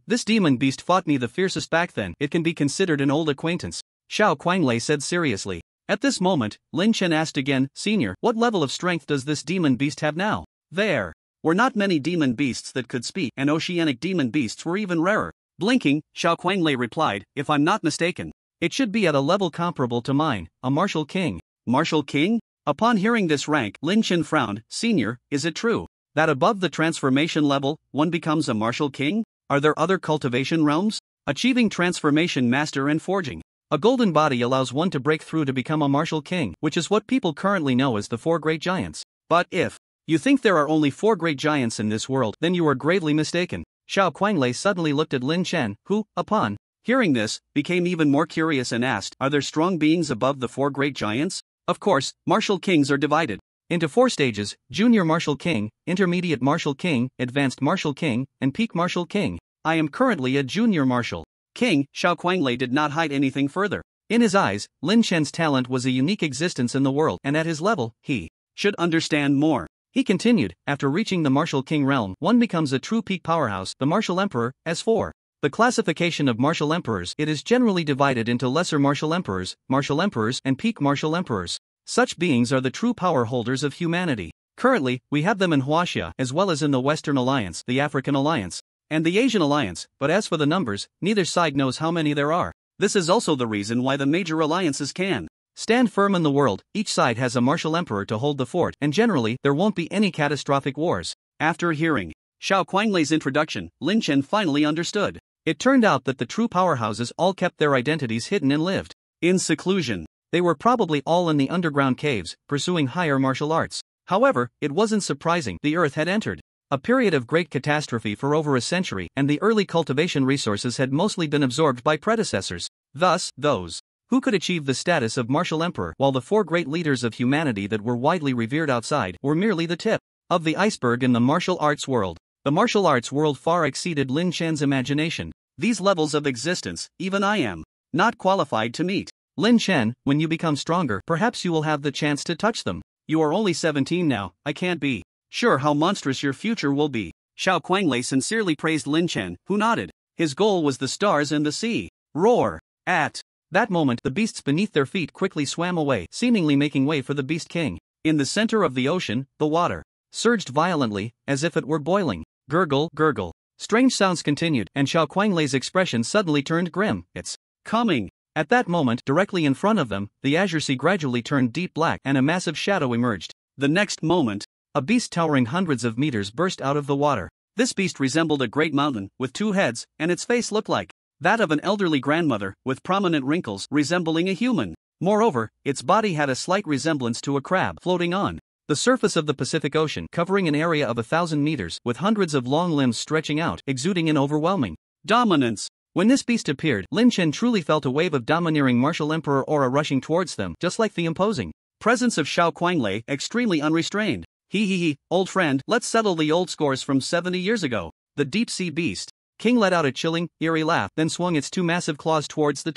This demon beast fought me the fiercest back then. It can be considered an old acquaintance, Xiao Kuanglei said seriously. At this moment, Lin Chen asked again, "Senior, what level of strength does this demon beast have now?" There were not many demon beasts that could speak, and oceanic demon beasts were even rarer. Blinking, Xiao Kuanglei replied, "If I'm not mistaken, it should be at a level comparable to mine, a martial king." Martial king? Upon hearing this rank, Lin Chen frowned. "Senior, is it true that above the transformation level, one becomes a martial king? Are there other cultivation realms? Achieving transformation master and forging a golden body allows one to break through to become a martial king, which is what people currently know as the four great giants. But if you think there are only four great giants in this world, then you are gravely mistaken." Xiao Kuanglei suddenly looked at Lin Chen, who, upon hearing this, became even more curious and asked, "Are there strong beings above the four great giants?" Of course, martial kings are divided into 4 stages: Junior Martial King, Intermediate Martial King, Advanced Martial King, and Peak Martial King. I am currently a Junior Martial King. Xiao Kuanglei did not hide anything further. In his eyes, Lin Chen's talent was a unique existence in the world, and at his level, he should understand more. He continued, "After reaching the Martial King realm, one becomes a true peak powerhouse, the Martial Emperor. As for the classification of martial emperors, it is generally divided into lesser martial emperors, and peak martial emperors. Such beings are the true power holders of humanity. Currently, we have them in Huaxia as well as in the Western Alliance, the African Alliance, and the Asian Alliance, but as for the numbers, neither side knows how many there are. This is also the reason why the major alliances can stand firm in the world. Each side has a martial emperor to hold the fort, and generally, there won't be any catastrophic wars." After hearing Xiao Kuanglei's introduction, Lin Chen finally understood. It turned out that the true powerhouses all kept their identities hidden and lived in seclusion. They were probably all in the underground caves, pursuing higher martial arts. However, it wasn't surprising. The Earth had entered a period of great catastrophe for over a century, and the early cultivation resources had mostly been absorbed by predecessors. Thus, those who could achieve the status of martial emperor, while the 4 great leaders of humanity that were widely revered outside, were merely the tip of the iceberg in the martial arts world. The martial arts world far exceeded Lin Chen's imagination. These levels of existence, even I am not qualified to meet. Lin Chen, when you become stronger, perhaps you will have the chance to touch them. You are only 17 now, I can't be sure how monstrous your future will be. Xiao Kuanglei sincerely praised Lin Chen, who nodded. His goal was the stars and the sea. Roar! At that moment, the beasts beneath their feet quickly swam away, seemingly making way for the Beast King. In the center of the ocean, the water surged violently, as if it were boiling. Gurgle, gurgle. Strange sounds continued, and Xiao Kuanglei's expression suddenly turned grim. "It's coming." At that moment, directly in front of them, the azure sea gradually turned deep black and a massive shadow emerged. The next moment, a beast towering hundreds of meters burst out of the water. This beast resembled a great mountain, with 2 heads, and its face looked like that of an elderly grandmother, with prominent wrinkles resembling a human. Moreover, its body had a slight resemblance to a crab floating on the surface of the Pacific Ocean, covering an area of 1,000 meters, with hundreds of long limbs stretching out, exuding an overwhelming dominance. When this beast appeared, Lin Chen truly felt a wave of domineering martial emperor aura rushing towards them, just like the imposing presence of Xiao Kuanglei, extremely unrestrained. He, old friend, let's settle the old scores from 70 years ago." The deep-sea beast king let out a chilling, eerie laugh, then swung its 2 massive claws towards the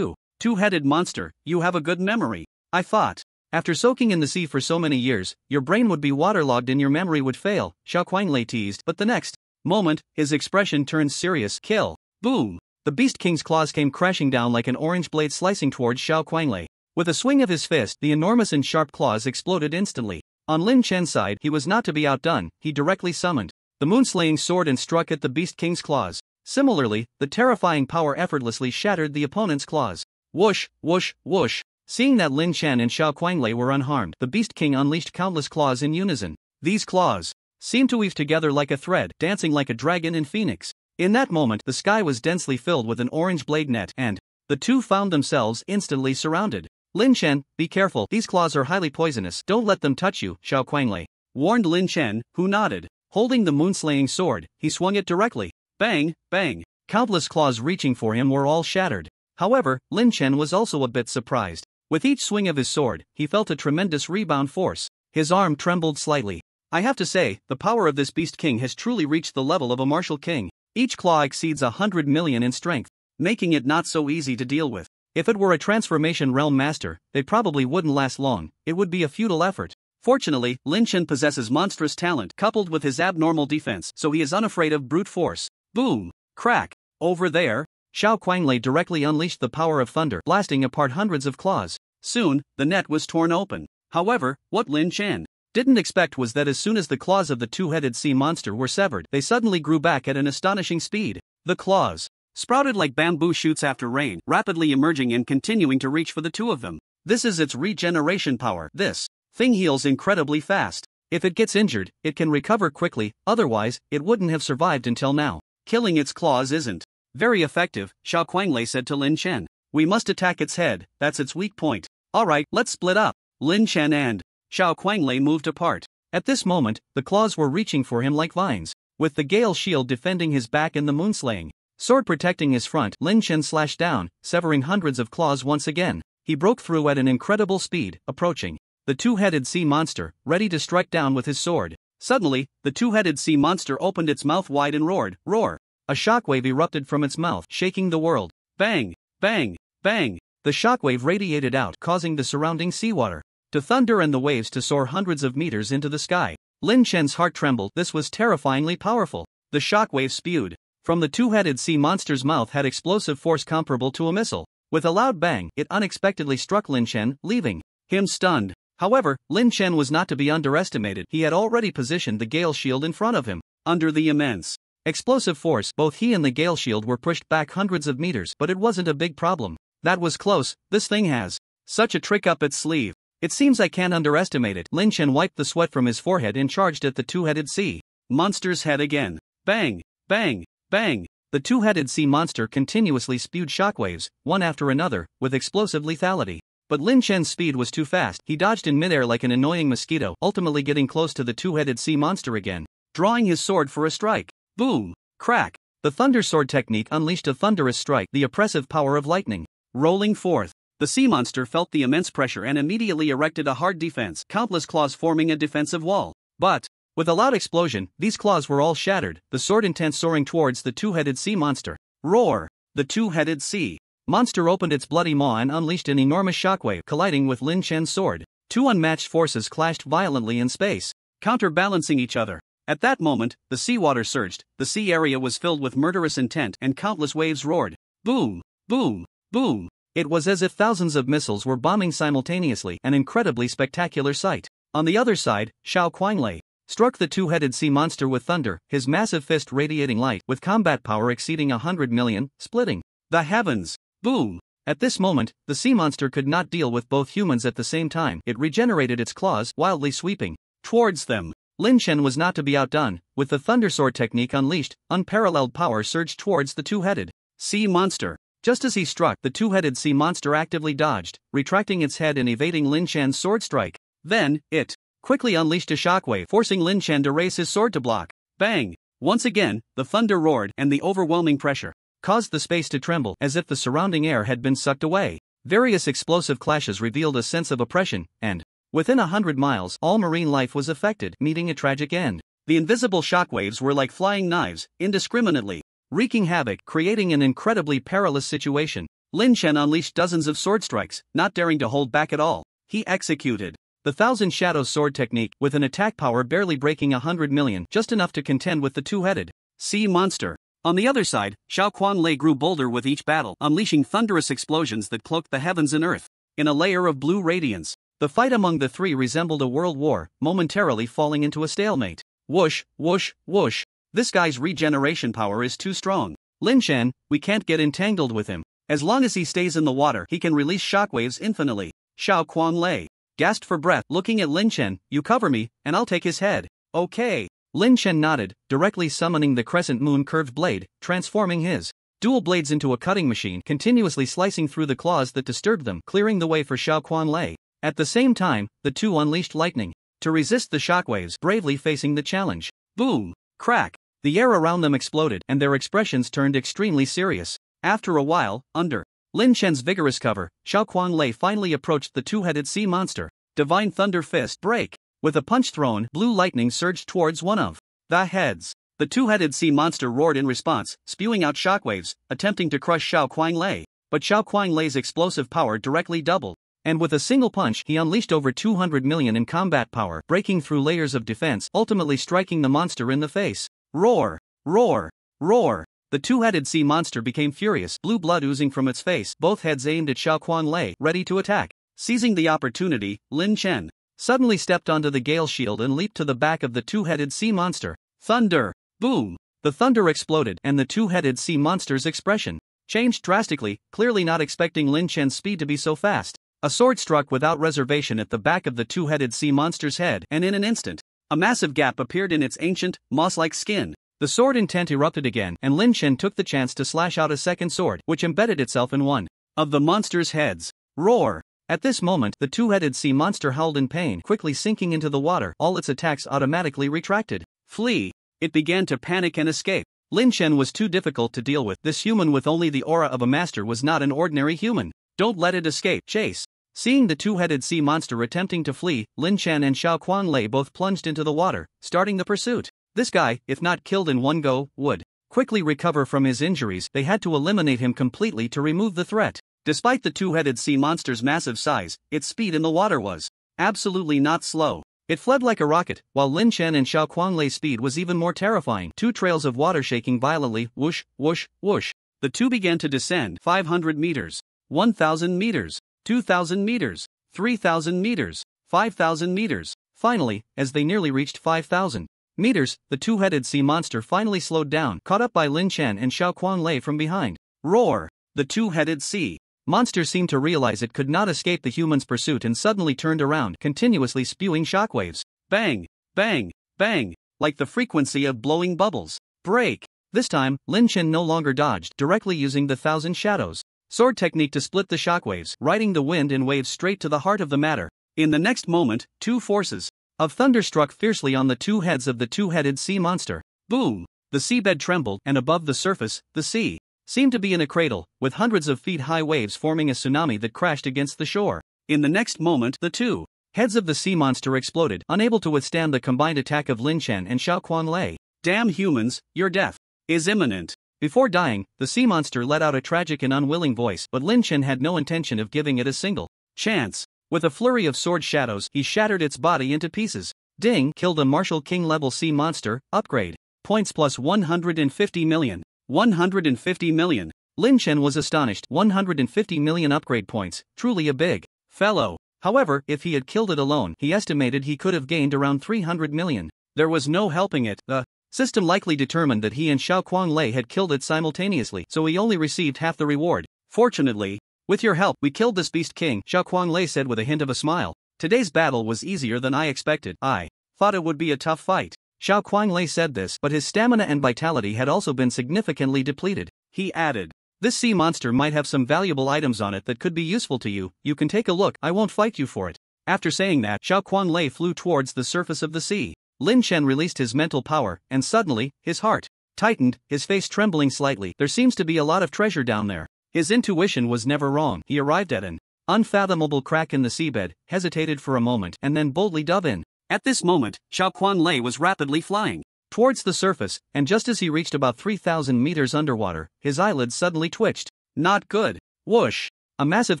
two-headed monster. "You have a good memory. I thought, after soaking in the sea for so many years, your brain would be waterlogged and your memory would fail," Xiao Kuanglei teased, but the next moment, his expression turned serious. Kill! Boom! The Beast King's claws came crashing down like an orange blade slicing towards Xiao Kuanglei. With a swing of his fist, the enormous and sharp claws exploded instantly. On Lin Chen's side, he was not to be outdone. He directly summoned the moon-slaying sword and struck at the Beast King's claws. Similarly, the terrifying power effortlessly shattered the opponent's claws. Whoosh, whoosh, whoosh. Seeing that Lin Chen and Xiao Kuanglei were unharmed, the Beast King unleashed countless claws in unison. These claws seemed to weave together like a thread, dancing like a dragon and phoenix. In that moment, the sky was densely filled with an orange blade net, and the two found themselves instantly surrounded. Lin Chen, be careful, these claws are highly poisonous. Don't let them touch you, Xiao Kuanglei warned Lin Chen, who nodded. Holding the moonslaying sword, he swung it directly. Bang, bang. Countless claws reaching for him were all shattered. However, Lin Chen was also a bit surprised. With each swing of his sword, he felt a tremendous rebound force. His arm trembled slightly. I have to say, the power of this beast king has truly reached the level of a martial king. Each claw exceeds 100 million in strength, making it not so easy to deal with. If it were a transformation realm master, they probably wouldn't last long. It would be a futile effort. Fortunately, Lin Chen possesses monstrous talent coupled with his abnormal defense, so he is unafraid of brute force. Boom! Crack! Over there! Xiao Kuanglei directly unleashed the power of thunder, blasting apart hundreds of claws. Soon, the net was torn open. However, what Lin Chen didn't expect was that as soon as the claws of the two-headed sea monster were severed, they suddenly grew back at an astonishing speed. The claws sprouted like bamboo shoots after rain, rapidly emerging and continuing to reach for the two of them. This is its regeneration power. This thing heals incredibly fast. If it gets injured, it can recover quickly, otherwise, it wouldn't have survived until now. Killing its claws isn't very effective, Xiao Kuanglei said to Lin Chen. We must attack its head, that's its weak point. Alright, let's split up. Lin Chen and Xiao Kuanglei moved apart. At this moment, the claws were reaching for him like vines. With the Gale shield defending his back and the moonslaying sword protecting his front, Lin Chen slashed down, severing hundreds of claws once again. He broke through at an incredible speed, approaching the two-headed sea monster, ready to strike down with his sword. Suddenly, the two-headed sea monster opened its mouth wide and roared. Roar! A shockwave erupted from its mouth, shaking the world. Bang! Bang! Bang! The shockwave radiated out, causing the surrounding seawater to thunder and the waves to soar hundreds of meters into the sky. Lin Chen's heart trembled. This was terrifyingly powerful. The shockwave spewed from the two-headed sea monster's mouth had explosive force comparable to a missile. With a loud bang, it unexpectedly struck Lin Chen, leaving him stunned. However, Lin Chen was not to be underestimated. He had already positioned the Gale shield in front of him. Under the immense explosive force, both he and the Gale shield were pushed back hundreds of meters, but it wasn't a big problem. That was close. This thing has such a trick up its sleeve. It seems I can't underestimate it. Lin Chen wiped the sweat from his forehead and charged at the two-headed sea monster's head again. Bang! Bang! Bang! The two-headed sea monster continuously spewed shockwaves, one after another, with explosive lethality. But Lin Chen's speed was too fast. He dodged in midair like an annoying mosquito, ultimately getting close to the two-headed sea monster again, drawing his sword for a strike. Boom! Crack! The thunder sword technique unleashed a thunderous strike, the oppressive power of lightning rolling forth. The sea monster felt the immense pressure and immediately erected a hard defense, countless claws forming a defensive wall. But with a loud explosion, these claws were all shattered, the sword intent soaring towards the two-headed sea monster. Roar! The two-headed sea monster opened its bloody maw and unleashed an enormous shockwave, colliding with Lin Chen's sword. Two unmatched forces clashed violently in space, counterbalancing each other. At that moment, the seawater surged, the sea area was filled with murderous intent, and countless waves roared. Boom! Boom! Boom! It was as if thousands of missiles were bombing simultaneously, an incredibly spectacular sight. On the other side, Xiao Kuanglei struck the two-headed sea monster with thunder, his massive fist radiating light, with combat power exceeding 100 million, splitting the heavens. Boom! At this moment, the sea monster could not deal with both humans at the same time. It regenerated its claws, wildly sweeping towards them. Lin Chen was not to be outdone. With the thunder sword technique unleashed, unparalleled power surged towards the two-headed sea monster. Just as he struck, the two-headed sea monster actively dodged, retracting its head and evading Lin Chen's sword strike. Then, it quickly unleashed a shockwave, forcing Lin Chen to raise his sword to block. Bang! Once again, the thunder roared, and the overwhelming pressure caused the space to tremble, as if the surrounding air had been sucked away. Various explosive clashes revealed a sense of oppression, and within 100 miles, all marine life was affected, meeting a tragic end. The invisible shockwaves were like flying knives, indiscriminately wreaking havoc, creating an incredibly perilous situation. Lin Chen unleashed dozens of sword strikes, not daring to hold back at all. He executed the Thousand Shadows sword technique, with an attack power barely breaking 100 million, just enough to contend with the two-headed sea monster. On the other side, Xiao Kuanglei grew bolder with each battle, unleashing thunderous explosions that cloaked the heavens and earth in a layer of blue radiance. The fight among the three resembled a world war, momentarily falling into a stalemate. Whoosh, whoosh, whoosh. This guy's regeneration power is too strong. Lin Chen, we can't get entangled with him. As long as he stays in the water, he can release shockwaves infinitely. Xiao Kuanglei gasped for breath, looking at Lin Chen. You cover me, and I'll take his head. Okay. Lin Chen nodded, directly summoning the crescent moon curved blade, transforming his dual blades into a cutting machine, continuously slicing through the claws that disturbed them, clearing the way for Xiao Qianlei. At the same time, the two unleashed lightning to resist the shockwaves, bravely facing the challenge. Boom! Crack! The air around them exploded, and their expressions turned extremely serious. After a while, under Lin Chen's vigorous cover, Xiao Qianlei finally approached the two-headed sea monster. Divine Thunder Fist break! With a punch thrown, blue lightning surged towards one of the heads. The two-headed sea monster roared in response, spewing out shockwaves, attempting to crush Xiao Qianlei. But Xiao Qianlei's explosive power directly doubled, and with a single punch he unleashed over 200 million in combat power, breaking through layers of defense, ultimately striking the monster in the face. Roar! Roar! Roar! The two-headed sea monster became furious, blue blood oozing from its face, both heads aimed at Xiao Qianlei, ready to attack. Seizing the opportunity, Lin Chen suddenly stepped onto the gale shield and leaped to the back of the two-headed sea monster. Thunder! Boom! The thunder exploded, and the two-headed sea monster's expression changed drastically, clearly not expecting Lin Chen's speed to be so fast. A sword struck without reservation at the back of the two-headed sea monster's head, and in an instant, a massive gap appeared in its ancient, moss-like skin. The sword intent erupted again, and Lin Chen took the chance to slash out a second sword, which embedded itself in one of the monster's heads. Roar! At this moment, the two-headed sea monster howled in pain, quickly sinking into the water. All its attacks automatically retracted. Flee! It began to panic and escape. Lin Chen was too difficult to deal with. This human with only the aura of a master was not an ordinary human. Don't let it escape. Chase! Seeing the two-headed sea monster attempting to flee, Lin Chen and Xiao Qianlei both plunged into the water, starting the pursuit. This guy, if not killed in one go, would quickly recover from his injuries. They had to eliminate him completely to remove the threat. Despite the two-headed sea monster's massive size, its speed in the water was absolutely not slow. It fled like a rocket, while Lin Chen and Xiao Qianlei's speed was even more terrifying. Two trails of water shaking violently, whoosh, whoosh, whoosh. The two began to descend. 500 meters, 1,000 meters, 2,000 meters, 3,000 meters, 5,000 meters. Finally, as they nearly reached 5,000 meters, the two-headed sea monster finally slowed down, caught up by Lin Chen and Xiao Qianlei from behind. Roar! The two-headed sea monster seemed to realize it could not escape the human's pursuit and suddenly turned around, continuously spewing shockwaves. Bang! Bang! Bang! Like the frequency of blowing bubbles. Break! This time, Lin Chen no longer dodged, directly using the Thousand Shadows sword technique to split the shockwaves, riding the wind in waves straight to the heart of the matter. In the next moment, two forces of thunder struck fiercely on the two heads of the two-headed sea monster. Boom! The seabed trembled, and above the surface, the sea seemed to be in a cradle, with hundreds of feet-high waves forming a tsunami that crashed against the shore. In the next moment, the two heads of the sea monster exploded, unable to withstand the combined attack of Lin Chen and Xiao Qianlei. Damn humans, your death is imminent. Before dying, the sea monster let out a tragic and unwilling voice, but Lin Chen had no intention of giving it a single chance. With a flurry of sword shadows, he shattered its body into pieces. Ding! Killed a Martial King-level sea monster. Upgrade points plus 150 million. 150 million. Lin Chen was astonished. 150 million upgrade points, truly a big fellow. However, if he had killed it alone, he estimated he could have gained around 300 million. There was no helping it. The system likely determined that he and Xiao Qianlei had killed it simultaneously, so he only received half the reward. Fortunately, with your help, we killed this beast king, Xiao Qianlei said with a hint of a smile. Today's battle was easier than I expected. I thought it would be a tough fight. Xiao Qianlei said this, but his stamina and vitality had also been significantly depleted. He added, "This sea monster might have some valuable items on it that could be useful to you. You can take a look. I won't fight you for it." After saying that, Xiao Qianlei flew towards the surface of the sea. Lin Chen released his mental power, and suddenly, his heart tightened, his face trembling slightly. There seems to be a lot of treasure down there. His intuition was never wrong. He arrived at an unfathomable crack in the seabed, hesitated for a moment, and then boldly dove in. At this moment, Xiao Qianlei was rapidly flying towards the surface, and just as he reached about 3,000 meters underwater, his eyelids suddenly twitched. Not good. Whoosh! A massive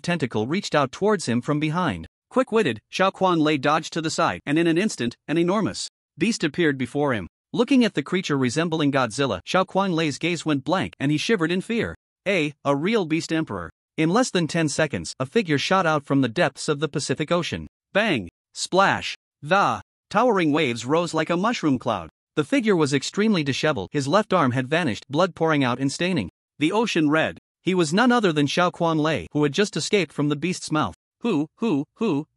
tentacle reached out towards him from behind. Quick-witted, Xiao Qianlei dodged to the side, and in an instant, an enormous beast appeared before him. Looking at the creature resembling Godzilla, Xiao Qianlei's gaze went blank, and he shivered in fear. A real beast emperor. In less than 10 seconds, a figure shot out from the depths of the Pacific Ocean. Bang! Splash! The towering waves rose like a mushroom cloud. The figure was extremely disheveled. His left arm had vanished, blood pouring out and staining the ocean red. He was none other than Xiao Qianlei, who had just escaped from the beast's mouth.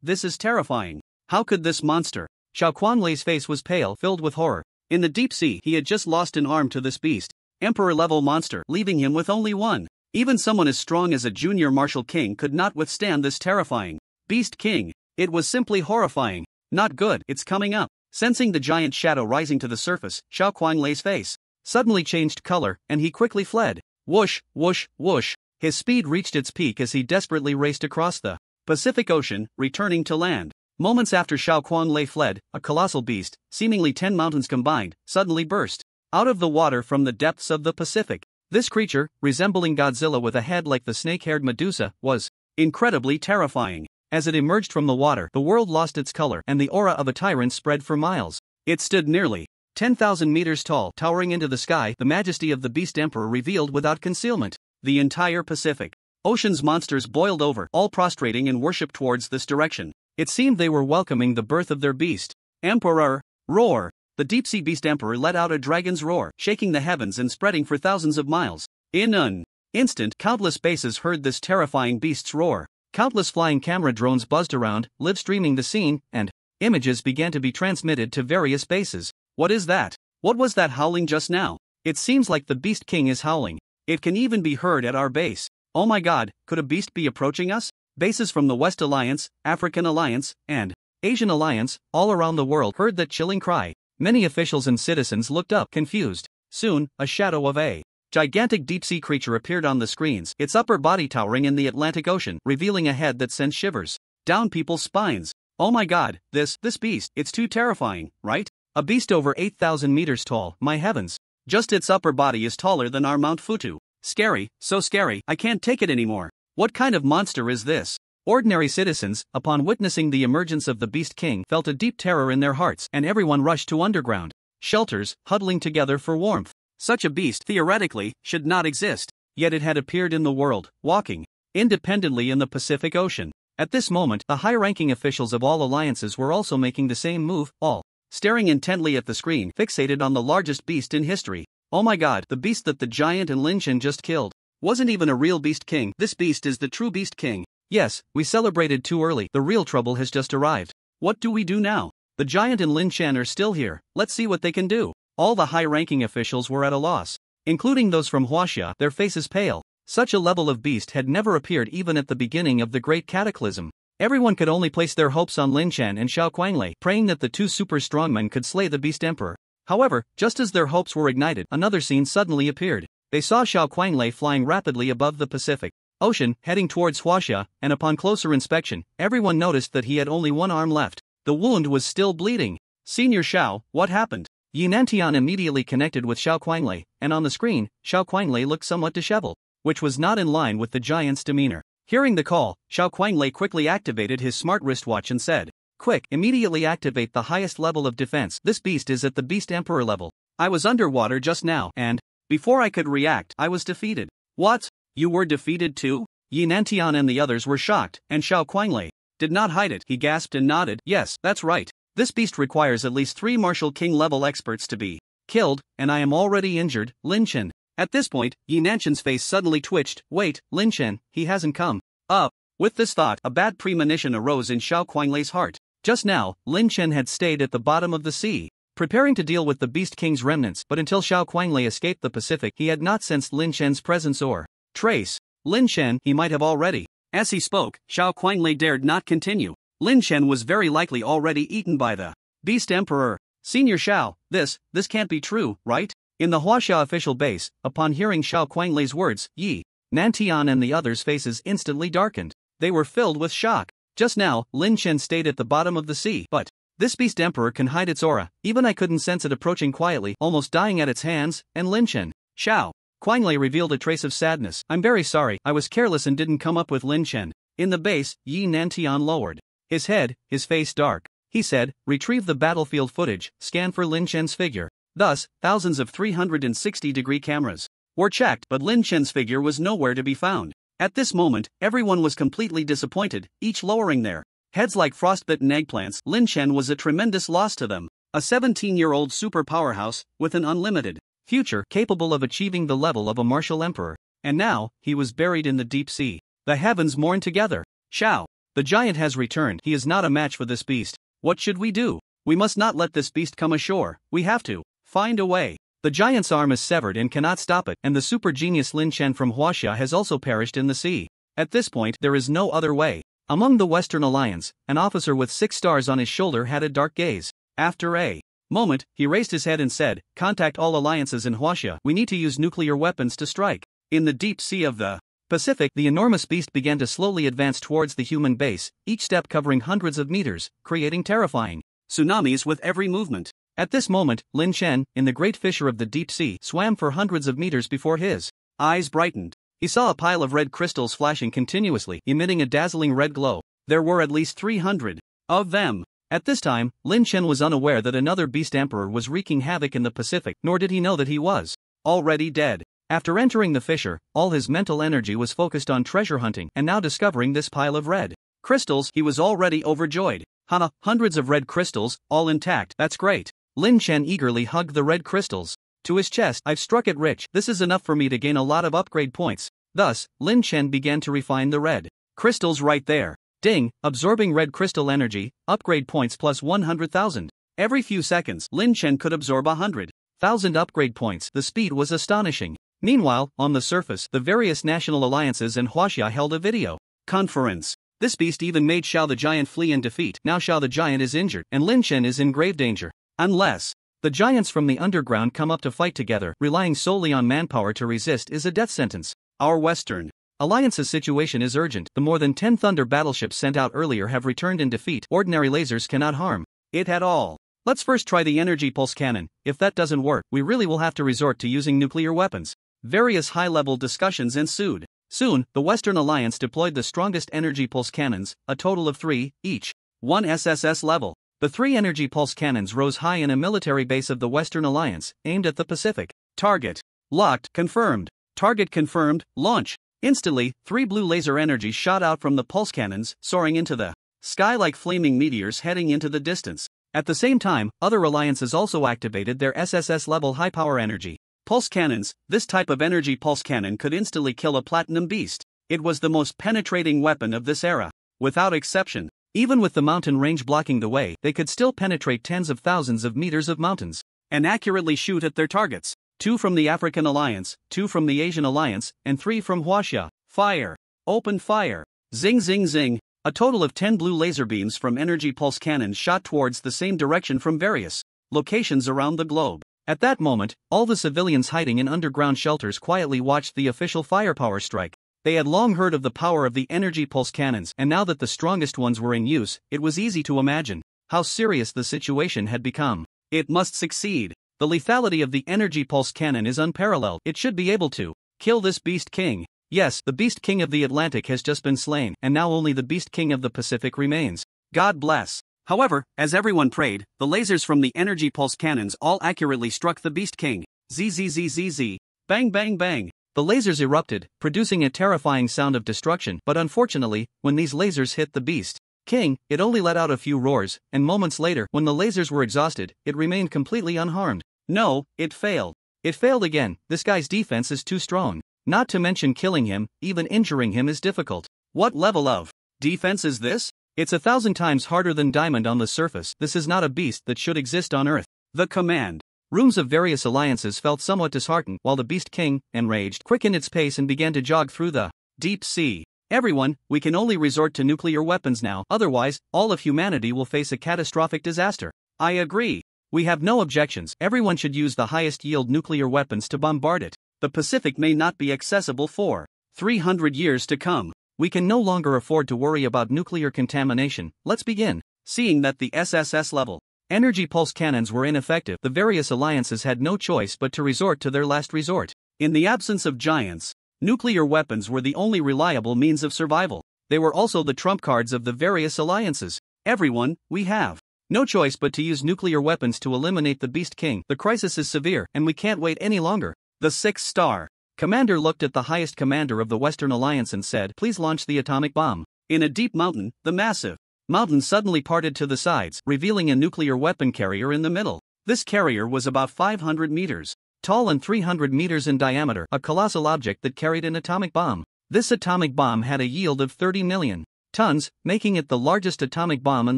This is terrifying. How could this monster? Xiao Qianlei's face was pale, filled with horror. In the deep sea, he had just lost an arm to this beast. emperor-level monster, leaving him with only one. Even someone as strong as a junior martial king could not withstand this terrifying beast king. It was simply horrifying. Not good, it's coming up. Sensing the giant shadow rising to the surface, Xiao Kuanglei's face suddenly changed color, and he quickly fled. Whoosh, whoosh, whoosh. His speed reached its peak as he desperately raced across the Pacific Ocean, returning to land. Moments after Xiao Kuanglei fled, a colossal beast, seemingly 10 mountains combined, suddenly burst out of the water from the depths of the Pacific. This creature, resembling Godzilla with a head like the snake-haired Medusa, was incredibly terrifying. As it emerged from the water, the world lost its color and the aura of a tyrant spread for miles. It stood nearly 10,000 meters tall, towering into the sky. The majesty of the beast emperor revealed without concealment. The entire Pacific Ocean's monsters boiled over, all prostrating in worship towards this direction. It seemed they were welcoming the birth of their beast. Emperor! Roar! The deep-sea beast emperor let out a dragon's roar, shaking the heavens and spreading for thousands of miles. In an instant, countless bases heard this terrifying beast's roar. Countless flying camera drones buzzed around, live-streaming the scene, and images began to be transmitted to various bases. What is that? What was that howling just now? It seems like the Beast King is howling. It can even be heard at our base. Oh my god, could a beast be approaching us? Bases from the West Alliance, African Alliance, and Asian Alliance, all around the world, heard that chilling cry. Many officials and citizens looked up, confused. Soon, a shadow of a gigantic deep-sea creature appeared on the screens, its upper body towering in the Atlantic Ocean, revealing a head that sent shivers down people's spines. Oh my god, this beast, it's too terrifying, right? A beast over 8,000 meters tall, my heavens. Just its upper body is taller than our Mount Futu. Scary, so scary, I can't take it anymore. What kind of monster is this? Ordinary citizens, upon witnessing the emergence of the Beast King, felt a deep terror in their hearts, and everyone rushed to underground shelters, huddling together for warmth. Such a beast, theoretically, should not exist. Yet it had appeared in the world, walking independently in the Pacific Ocean. At this moment, the high-ranking officials of all alliances were also making the same move, all staring intently at the screen, fixated on the largest beast in history. Oh my god, the beast that the giant and Lin Chen just killed wasn't even a real Beast King. This beast is the true Beast King. Yes, we celebrated too early. The real trouble has just arrived. What do we do now? The giant and Lin Chen are still here. Let's see what they can do. All the high-ranking officials were at a loss, including those from Huaxia, their faces pale. Such a level of beast had never appeared even at the beginning of the Great Cataclysm. Everyone could only place their hopes on Lin Chen and Xiao Kuanglei, praying that the two super strongmen could slay the Beast Emperor. However, just as their hopes were ignited, another scene suddenly appeared. They saw Xiao Kuanglei flying rapidly above the Pacific Ocean, heading towards Huaxia, and upon closer inspection, everyone noticed that he had only one arm left. The wound was still bleeding. Senior Xiao, what happened? Yi Nantian immediately connected with Xiao Kuanglei, and on the screen, Xiao Kuanglei looked somewhat disheveled, which was not in line with the giant's demeanor. Hearing the call, Xiao Kuanglei quickly activated his smart wristwatch and said, "Quick, immediately activate the highest level of defense. This beast is at the Beast Emperor level. I was underwater just now, and before I could react, I was defeated." What? You were defeated too? Yi Nantian and the others were shocked, and Xiao Kuanglei did not hide it. He gasped and nodded. Yes, that's right. This beast requires at least 3 Martial King level experts to be killed, and I am already injured. Lin Chen. At this point, Yi Nantian's face suddenly twitched. Wait, Lin Chen, he hasn't come up. With this thought, a bad premonition arose in Xiao Kuanglei's heart. Just now, Lin Chen had stayed at the bottom of the sea, preparing to deal with the Beast King's remnants, but until Xiao Kuanglei escaped the Pacific, he had not sensed Lin Chen's presence or trace. Lin Chen, he might have already. As he spoke, Xiao Kuanglei dared not continue. Lin Chen was very likely already eaten by the Beast Emperor. Senior Xiao, this can't be true, right? In the Huaxia official base, upon hearing Xiao Kuanglei's words, Yi Nantian and the others' faces instantly darkened. They were filled with shock. Just now, Lin Chen stayed at the bottom of the sea, but this Beast Emperor can hide its aura. Even I couldn't sense it approaching quietly, almost dying at its hands, and Lin Chen. Xiao Kuanglei revealed a trace of sadness. I'm very sorry, I was careless and didn't come up with Lin Chen. In the base, Yi Nantian lowered his head, his face dark. He said, retrieve the battlefield footage, scan for Lin Chen's figure. Thus, thousands of 360-degree cameras were checked, but Lin Chen's figure was nowhere to be found. At this moment, everyone was completely disappointed, each lowering their heads like frostbitten eggplants. Lin Chen was a tremendous loss to them. A 17-year-old super powerhouse, with an unlimited future capable of achieving the level of a martial emperor. And now, he was buried in the deep sea. The heavens mourned together. Xiao, the giant has returned. He is not a match for this beast. What should we do? We must not let this beast come ashore. We have to find a way. The giant's arm is severed and cannot stop it, and the super genius Lin Chen from Huaxia has also perished in the sea. At this point, there is no other way. Among the Western Alliance, an officer with 6 stars on his shoulder had a dark gaze. After a moment, he raised his head and said, "Contact all alliances in Huaxia. We need to use nuclear weapons to strike." In the deep sea of the Pacific, the enormous beast began to slowly advance towards the human base, each step covering hundreds of meters, creating terrifying tsunamis with every movement. At this moment, Lin Chen, in the great fissure of the deep sea, swam for hundreds of meters before his eyes brightened. He saw a pile of red crystals flashing continuously, emitting a dazzling red glow. There were at least 300 of them. At this time, Lin Chen was unaware that another beast emperor was wreaking havoc in the Pacific, nor did he know that he was already dead. After entering the fissure, all his mental energy was focused on treasure hunting, and now discovering this pile of red crystals, he was already overjoyed. Haha, hundreds of red crystals, all intact, that's great. Lin Chen eagerly hugged the red crystals to his chest. I've struck it rich, this is enough for me to gain a lot of upgrade points. Thus, Lin Chen began to refine the red crystals right there. Ding, absorbing red crystal energy, upgrade points plus 100,000. Every few seconds, Lin Chen could absorb 100,000 upgrade points. The speed was astonishing. Meanwhile, on the surface, the various national alliances and Huaxia held a video conference. This beast even made Xiao the giant flee in defeat. Now Xiao the giant is injured, and Lin Chen is in grave danger. Unless the giants from the underground come up to fight together, relying solely on manpower to resist is a death sentence. Our Western Alliance's situation is urgent. The more than 10 Thunder battleships sent out earlier have returned in defeat. Ordinary lasers cannot harm it at all. Let's first try the energy pulse cannon. If that doesn't work, we really will have to resort to using nuclear weapons. Various high-level discussions ensued. Soon, the Western Alliance deployed the strongest energy pulse cannons, a total of 3, each 1 SSS level. The 3 energy pulse cannons rose high in a military base of the Western Alliance, aimed at the Pacific. Target locked. Confirmed. Target confirmed. Launch. Instantly, 3 blue laser energies shot out from the pulse cannons, soaring into the sky like flaming meteors heading into the distance. At the same time, other alliances also activated their SSS-level high-power energy pulse cannons. This type of energy pulse cannon could instantly kill a platinum beast. It was the most penetrating weapon of this era. Without exception, even with the mountain range blocking the way, they could still penetrate tens of thousands of meters of mountains and accurately shoot at their targets. 2 from the African Alliance, 2 from the Asian Alliance, and 3 from Huaxia. Fire. Open fire. Zing zing zing. A total of 10 blue laser beams from energy pulse cannons shot towards the same direction from various locations around the globe. At that moment, all the civilians hiding in underground shelters quietly watched the official firepower strike. They had long heard of the power of the energy pulse cannons, and now that the strongest ones were in use, it was easy to imagine how serious the situation had become. It must succeed. The lethality of the energy pulse cannon is unparalleled. It should be able to kill this beast king. Yes, the beast king of the Atlantic has just been slain, and now only the beast king of the Pacific remains. God bless. However, as everyone prayed, the lasers from the energy pulse cannons all accurately struck the beast king. Zzzzz. Bang bang bang. The lasers erupted, producing a terrifying sound of destruction, but unfortunately, when these lasers hit the beast king, it only let out a few roars, and moments later, when the lasers were exhausted, it remained completely unharmed. No, it failed. It failed again. This guy's defense is too strong. Not to mention killing him, even injuring him is difficult. What level of defense is this? It's 1,000 times harder than diamond on the surface. This is not a beast that should exist on Earth. The command rooms of various alliances felt somewhat disheartened, while the Beast King, enraged, quickened its pace and began to jog through the deep sea. Everyone, we can only resort to nuclear weapons now, otherwise, all of humanity will face a catastrophic disaster. I agree. We have no objections. Everyone should use the highest yield nuclear weapons to bombard it. The Pacific may not be accessible for 300 years to come. We can no longer afford to worry about nuclear contamination. Let's begin. Seeing that the SSS level energy pulse cannons were ineffective, the various alliances had no choice but to resort to their last resort. In the absence of giants, nuclear weapons were the only reliable means of survival. They were also the trump cards of the various alliances. Everyone, we have no choice but to use nuclear weapons to eliminate the Beast King. The crisis is severe, and we can't wait any longer. The 6-star commander looked at the highest commander of the Western Alliance and said, "Please launch the atomic bomb." In a deep mountain, the massive mountain suddenly parted to the sides, revealing a nuclear weapon carrier in the middle. This carrier was about 500 meters tall and 300 meters in diameter, a colossal object that carried an atomic bomb. This atomic bomb had a yield of 30 million tons, making it the largest atomic bomb in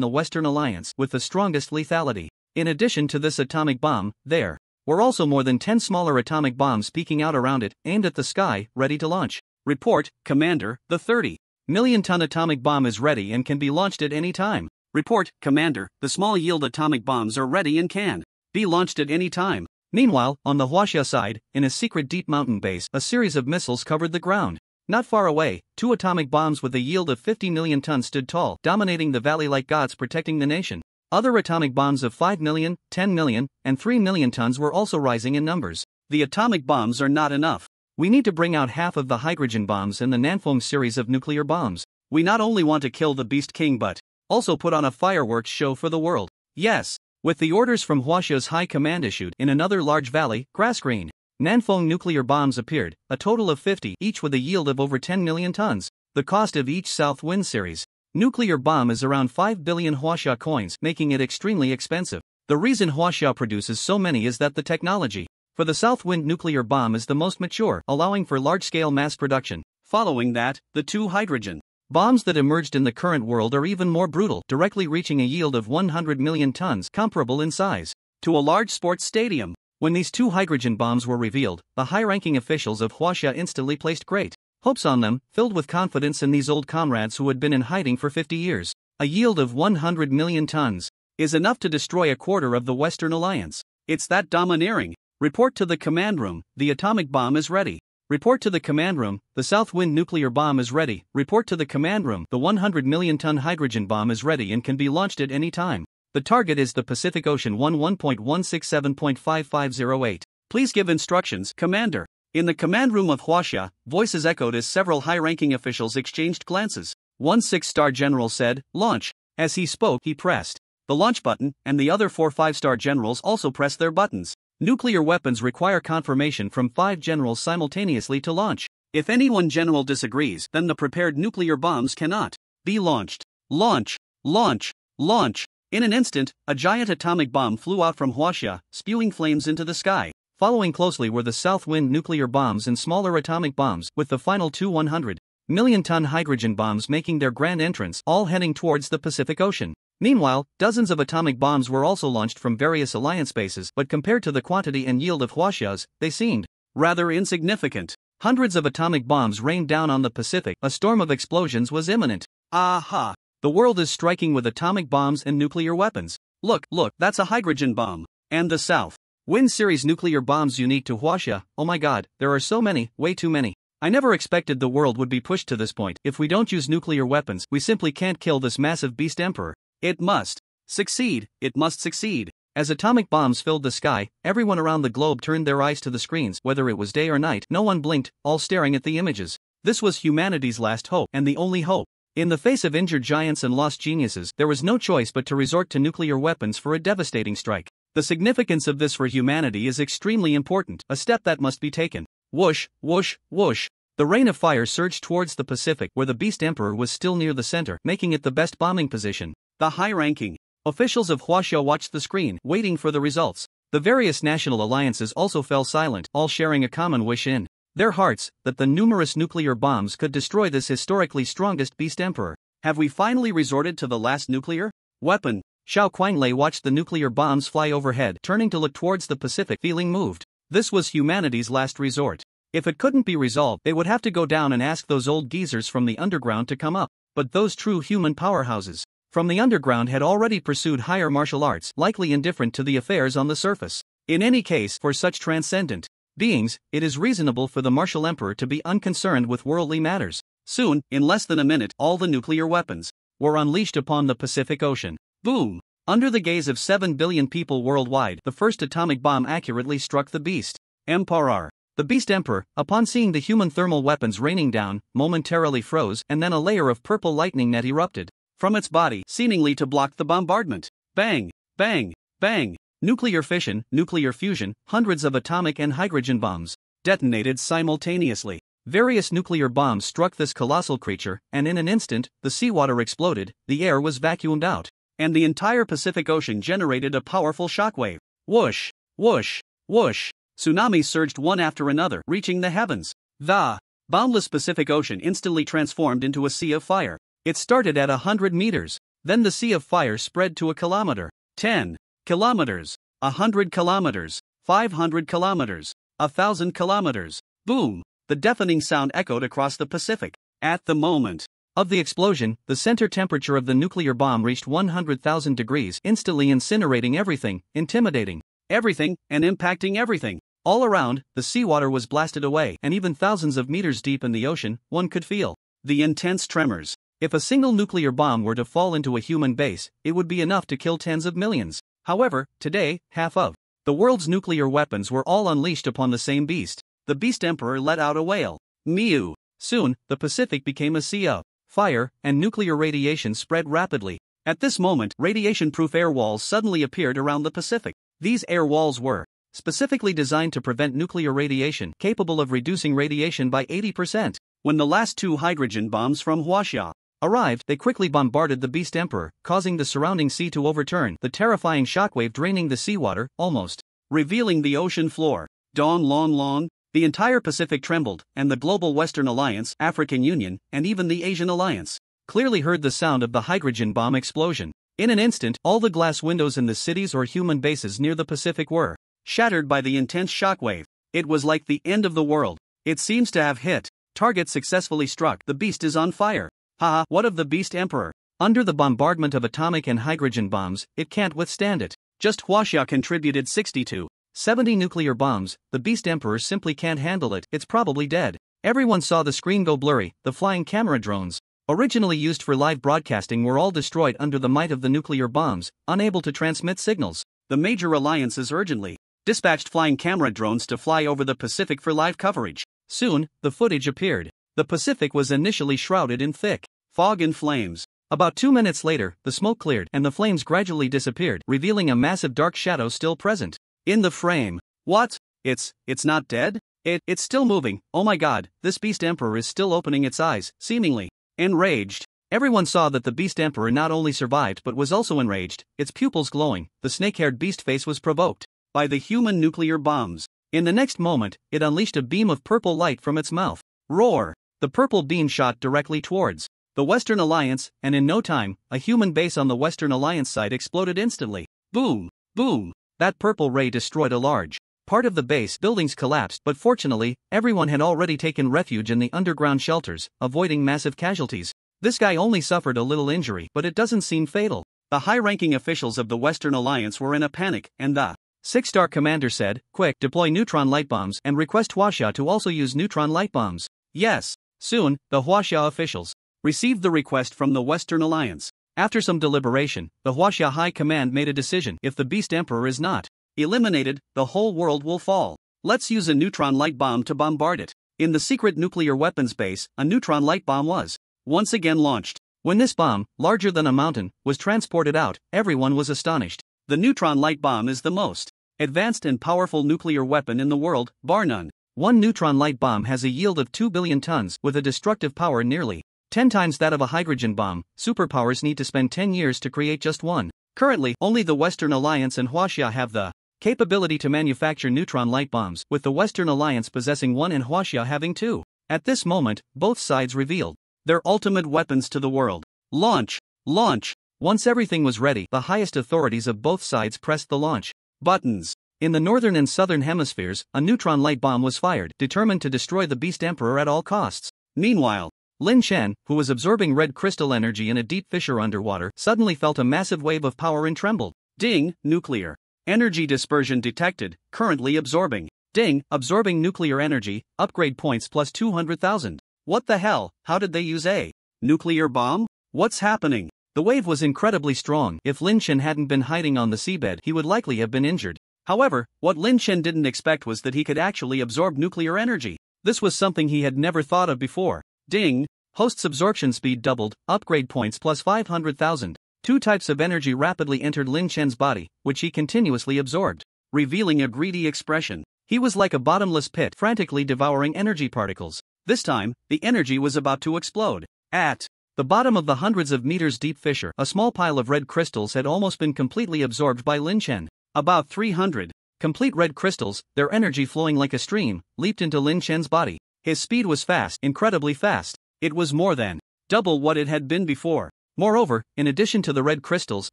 the Western Alliance, with the strongest lethality. In addition to this atomic bomb, there were also more than 10 smaller atomic bombs peeking out around it, aimed at the sky, ready to launch. Report, Commander, the 30-million-ton atomic bomb is ready and can be launched at any time. Report, Commander, the small-yield atomic bombs are ready and can be launched at any time. Meanwhile, on the Huaxia side, in a secret deep mountain base, a series of missiles covered the ground. Not far away, 2 atomic bombs with a yield of 50 million tons stood tall, dominating the valley like gods protecting the nation. Other atomic bombs of 5 million, 10 million, and 3 million tons were also rising in numbers. The atomic bombs are not enough. We need to bring out half of the hydrogen bombs and the Nanfeng series of nuclear bombs. We not only want to kill the Beast King but also put on a fireworks show for the world. Yes. With the orders from Huaxia's high command issued in another large valley, grass green, Nanfeng nuclear bombs appeared, a total of 50, each with a yield of over 10 million tons. The cost of each South Wind series nuclear bomb is around 5 billion Huaxia coins, making it extremely expensive. The reason Huaxia produces so many is that the technology for the South Wind nuclear bomb is the most mature, allowing for large-scale mass production. Following that, the 2 hydrogen bombs that emerged in the current world are even more brutal, directly reaching a yield of 100 million tons, comparable in size to a large sports stadium. When these 2 hydrogen bombs were revealed, the high-ranking officials of Huaxia instantly placed great hopes on them, filled with confidence in these old comrades who had been in hiding for 50 years. A yield of 100 million tons is enough to destroy a quarter of the Western Alliance. It's that domineering. Report to the command room, the atomic bomb is ready. Report to the command room, the South Wind nuclear bomb is ready. Report to the command room, the 100 million ton hydrogen bomb is ready and can be launched at any time. The target is the Pacific Ocean 11.167.5508. Please give instructions, Commander. In the command room of Huaxia, voices echoed as several high-ranking officials exchanged glances. One 6-star general said, "Launch." As he spoke, he pressed the launch button, and the other 4 5-star generals also pressed their buttons. Nuclear weapons require confirmation from 5 generals simultaneously to launch. If any one general disagrees, then the prepared nuclear bombs cannot be launched. Launch! Launch! Launch! In an instant, a giant atomic bomb flew out from Huaxia, spewing flames into the sky. Following closely were the South Wind nuclear bombs and smaller atomic bombs, with the final 2 100-million-ton hydrogen bombs making their grand entrance, all heading towards the Pacific Ocean. Meanwhile, dozens of atomic bombs were also launched from various alliance bases, but compared to the quantity and yield of Huaxia's, they seemed rather insignificant. Hundreds of atomic bombs rained down on the Pacific. A storm of explosions was imminent. Aha! The world is striking with atomic bombs and nuclear weapons. Look, that's a hydrogen bomb. And the South Wind series nuclear bombs unique to Huaxia. Oh my god, there are so many, way too many. I never expected the world would be pushed to this point. If we don't use nuclear weapons, we simply can't kill this massive beast emperor. It must succeed, it must succeed. As atomic bombs filled the sky, everyone around the globe turned their eyes to the screens. Whether it was day or night, no one blinked, all staring at the images. This was humanity's last hope, and the only hope. In the face of injured giants and lost geniuses, there was no choice but to resort to nuclear weapons for a devastating strike. The significance of this for humanity is extremely important, a step that must be taken. Whoosh, whoosh, whoosh. The rain of fire surged towards the Pacific, where the Beast Emperor was still near the center, making it the best bombing position. The high-ranking officials of Huaxia watched the screen, waiting for the results. The various national alliances also fell silent, all sharing a common wish in their hearts, that the numerous nuclear bombs could destroy this historically strongest Beast Emperor. Have we finally resorted to the last nuclear weapon? Xiao Qianlei watched the nuclear bombs fly overhead, turning to look towards the Pacific, feeling moved. This was humanity's last resort. If it couldn't be resolved, they would have to go down and ask those old geezers from the underground to come up. But those true human powerhouses from the underground had already pursued higher martial arts, likely indifferent to the affairs on the surface. In any case, for such transcendent beings, it is reasonable for the martial emperor to be unconcerned with worldly matters. Soon, in less than a minute, all the nuclear weapons were unleashed upon the Pacific Ocean. Boom! Under the gaze of 7 billion people worldwide, the first atomic bomb accurately struck the Beast Emperor. The Beast Emperor, upon seeing the human thermal weapons raining down, momentarily froze, and then a layer of purple lightning net erupted from its body, seemingly to block the bombardment. Bang! Bang! Bang! Nuclear fission, nuclear fusion, hundreds of atomic and hydrogen bombs detonated simultaneously. Various nuclear bombs struck this colossal creature, and in an instant, the seawater exploded, the air was vacuumed out, and the entire Pacific Ocean generated a powerful shockwave. Whoosh! Whoosh! Whoosh! Tsunamis surged one after another, reaching the heavens. The boundless Pacific Ocean instantly transformed into a sea of fire. It started at 100 meters. Then the sea of fire spread to a kilometer. 10 kilometers. 100 kilometers. 500 kilometers. 1,000 kilometers. Boom! The deafening sound echoed across the Pacific. At the moment of the explosion, the center temperature of the nuclear bomb reached 100,000 degrees, instantly incinerating everything, intimidating everything, and impacting everything. All around, the seawater was blasted away, and even thousands of meters deep in the ocean, one could feel the intense tremors. If a single nuclear bomb were to fall into a human base, it would be enough to kill tens of millions. However, today, half of the world's nuclear weapons were all unleashed upon the same beast. The Beast Emperor let out a wail. Mew. Soon, the Pacific became a sea of fire, and nuclear radiation spread rapidly. At this moment, radiation-proof air walls suddenly appeared around the Pacific. These air walls were specifically designed to prevent nuclear radiation, capable of reducing radiation by 80%. When the last two hydrogen bombs from Huaxia arrived, they quickly bombarded the Beast Emperor, causing the surrounding sea to overturn, the terrifying shockwave draining the seawater, almost revealing the ocean floor. Don Lon Lon. The entire Pacific trembled, and the Global Western Alliance, African Union, and even the Asian Alliance clearly heard the sound of the hydrogen bomb explosion. In an instant, all the glass windows in the cities or human bases near the Pacific were shattered by the intense shockwave. It was like the end of the world. It seems to have hit. Target successfully struck. The beast is on fire. Haha, what of the Beast Emperor? Under the bombardment of atomic and hydrogen bombs, it can't withstand it. Just Huaxia contributed 60 to 70 nuclear bombs. The Beast Emperor simply can't handle it. It's probably dead. Everyone saw the screen go blurry. The flying camera drones, originally used for live broadcasting, were all destroyed under the might of the nuclear bombs, unable to transmit signals. The major alliances urgently dispatched flying camera drones to fly over the Pacific for live coverage. Soon, the footage appeared. The Pacific was initially shrouded in thick fog and flames. About 2 minutes later, the smoke cleared and the flames gradually disappeared, revealing a massive dark shadow still present in the frame. What? It's not dead? It's still moving. Oh my god, this Beast Emperor is still opening its eyes, seemingly enraged. Everyone saw that the Beast Emperor not only survived but was also enraged, its pupils glowing. The snake-haired beast face was provoked by the human nuclear bombs. In the next moment, it unleashed a beam of purple light from its mouth. Roar! The purple beam shot directly towards the Western Alliance, and in no time, a human base on the Western Alliance side exploded instantly. Boom! Boom! That purple ray destroyed a large part of the base. Buildings collapsed, but fortunately, everyone had already taken refuge in the underground shelters, avoiding massive casualties. This guy only suffered a little injury, but it doesn't seem fatal. The high-ranking officials of the Western Alliance were in a panic, and the six-star commander said, "Quick, deploy neutron light bombs and request Huaxia to also use neutron light bombs." Yes. Soon, the Huaxia officials received the request from the Western Alliance. After some deliberation, the Huaxia High Command made a decision. If the Beast Emperor is not eliminated, the whole world will fall. Let's use a neutron light bomb to bombard it. In the secret nuclear weapons base, a neutron light bomb was once again launched. When this bomb, larger than a mountain, was transported out, everyone was astonished. The neutron light bomb is the most advanced and powerful nuclear weapon in the world, bar none. One neutron light bomb has a yield of 2 billion tons, with a destructive power nearly 10 times that of a hydrogen bomb. Superpowers need to spend 10 years to create just one. Currently, only the Western Alliance and Huaxia have the capability to manufacture neutron light bombs, with the Western Alliance possessing one and Huaxia having two. At this moment, both sides revealed their ultimate weapons to the world. Launch! Launch! Once everything was ready, the highest authorities of both sides pressed the launch buttons. In the northern and southern hemispheres, a neutron light bomb was fired, determined to destroy the Beast Emperor at all costs. Meanwhile, Lin Chen, who was absorbing red crystal energy in a deep fissure underwater, suddenly felt a massive wave of power and trembled. Ding! Nuclear energy dispersion detected, currently absorbing. Ding! Absorbing nuclear energy, upgrade points plus 200,000. What the hell? How did they use a nuclear bomb? What's happening? The wave was incredibly strong. If Lin Chen hadn't been hiding on the seabed, he would likely have been injured. However, what Lin Chen didn't expect was that he could actually absorb nuclear energy. This was something he had never thought of before. Ding! Host's absorption speed doubled, upgrade points plus 500,000. Two types of energy rapidly entered Lin Chen's body, which he continuously absorbed, revealing a greedy expression. He was like a bottomless pit, frantically devouring energy particles. This time, the energy was about to explode. At the bottom of the hundreds of meters deep fissure, a small pile of red crystals had almost been completely absorbed by Lin Chen. About 300 complete red crystals, their energy flowing like a stream, leaped into Lin Chen's body. His speed was fast, incredibly fast. It was more than double what it had been before. Moreover, in addition to the red crystals,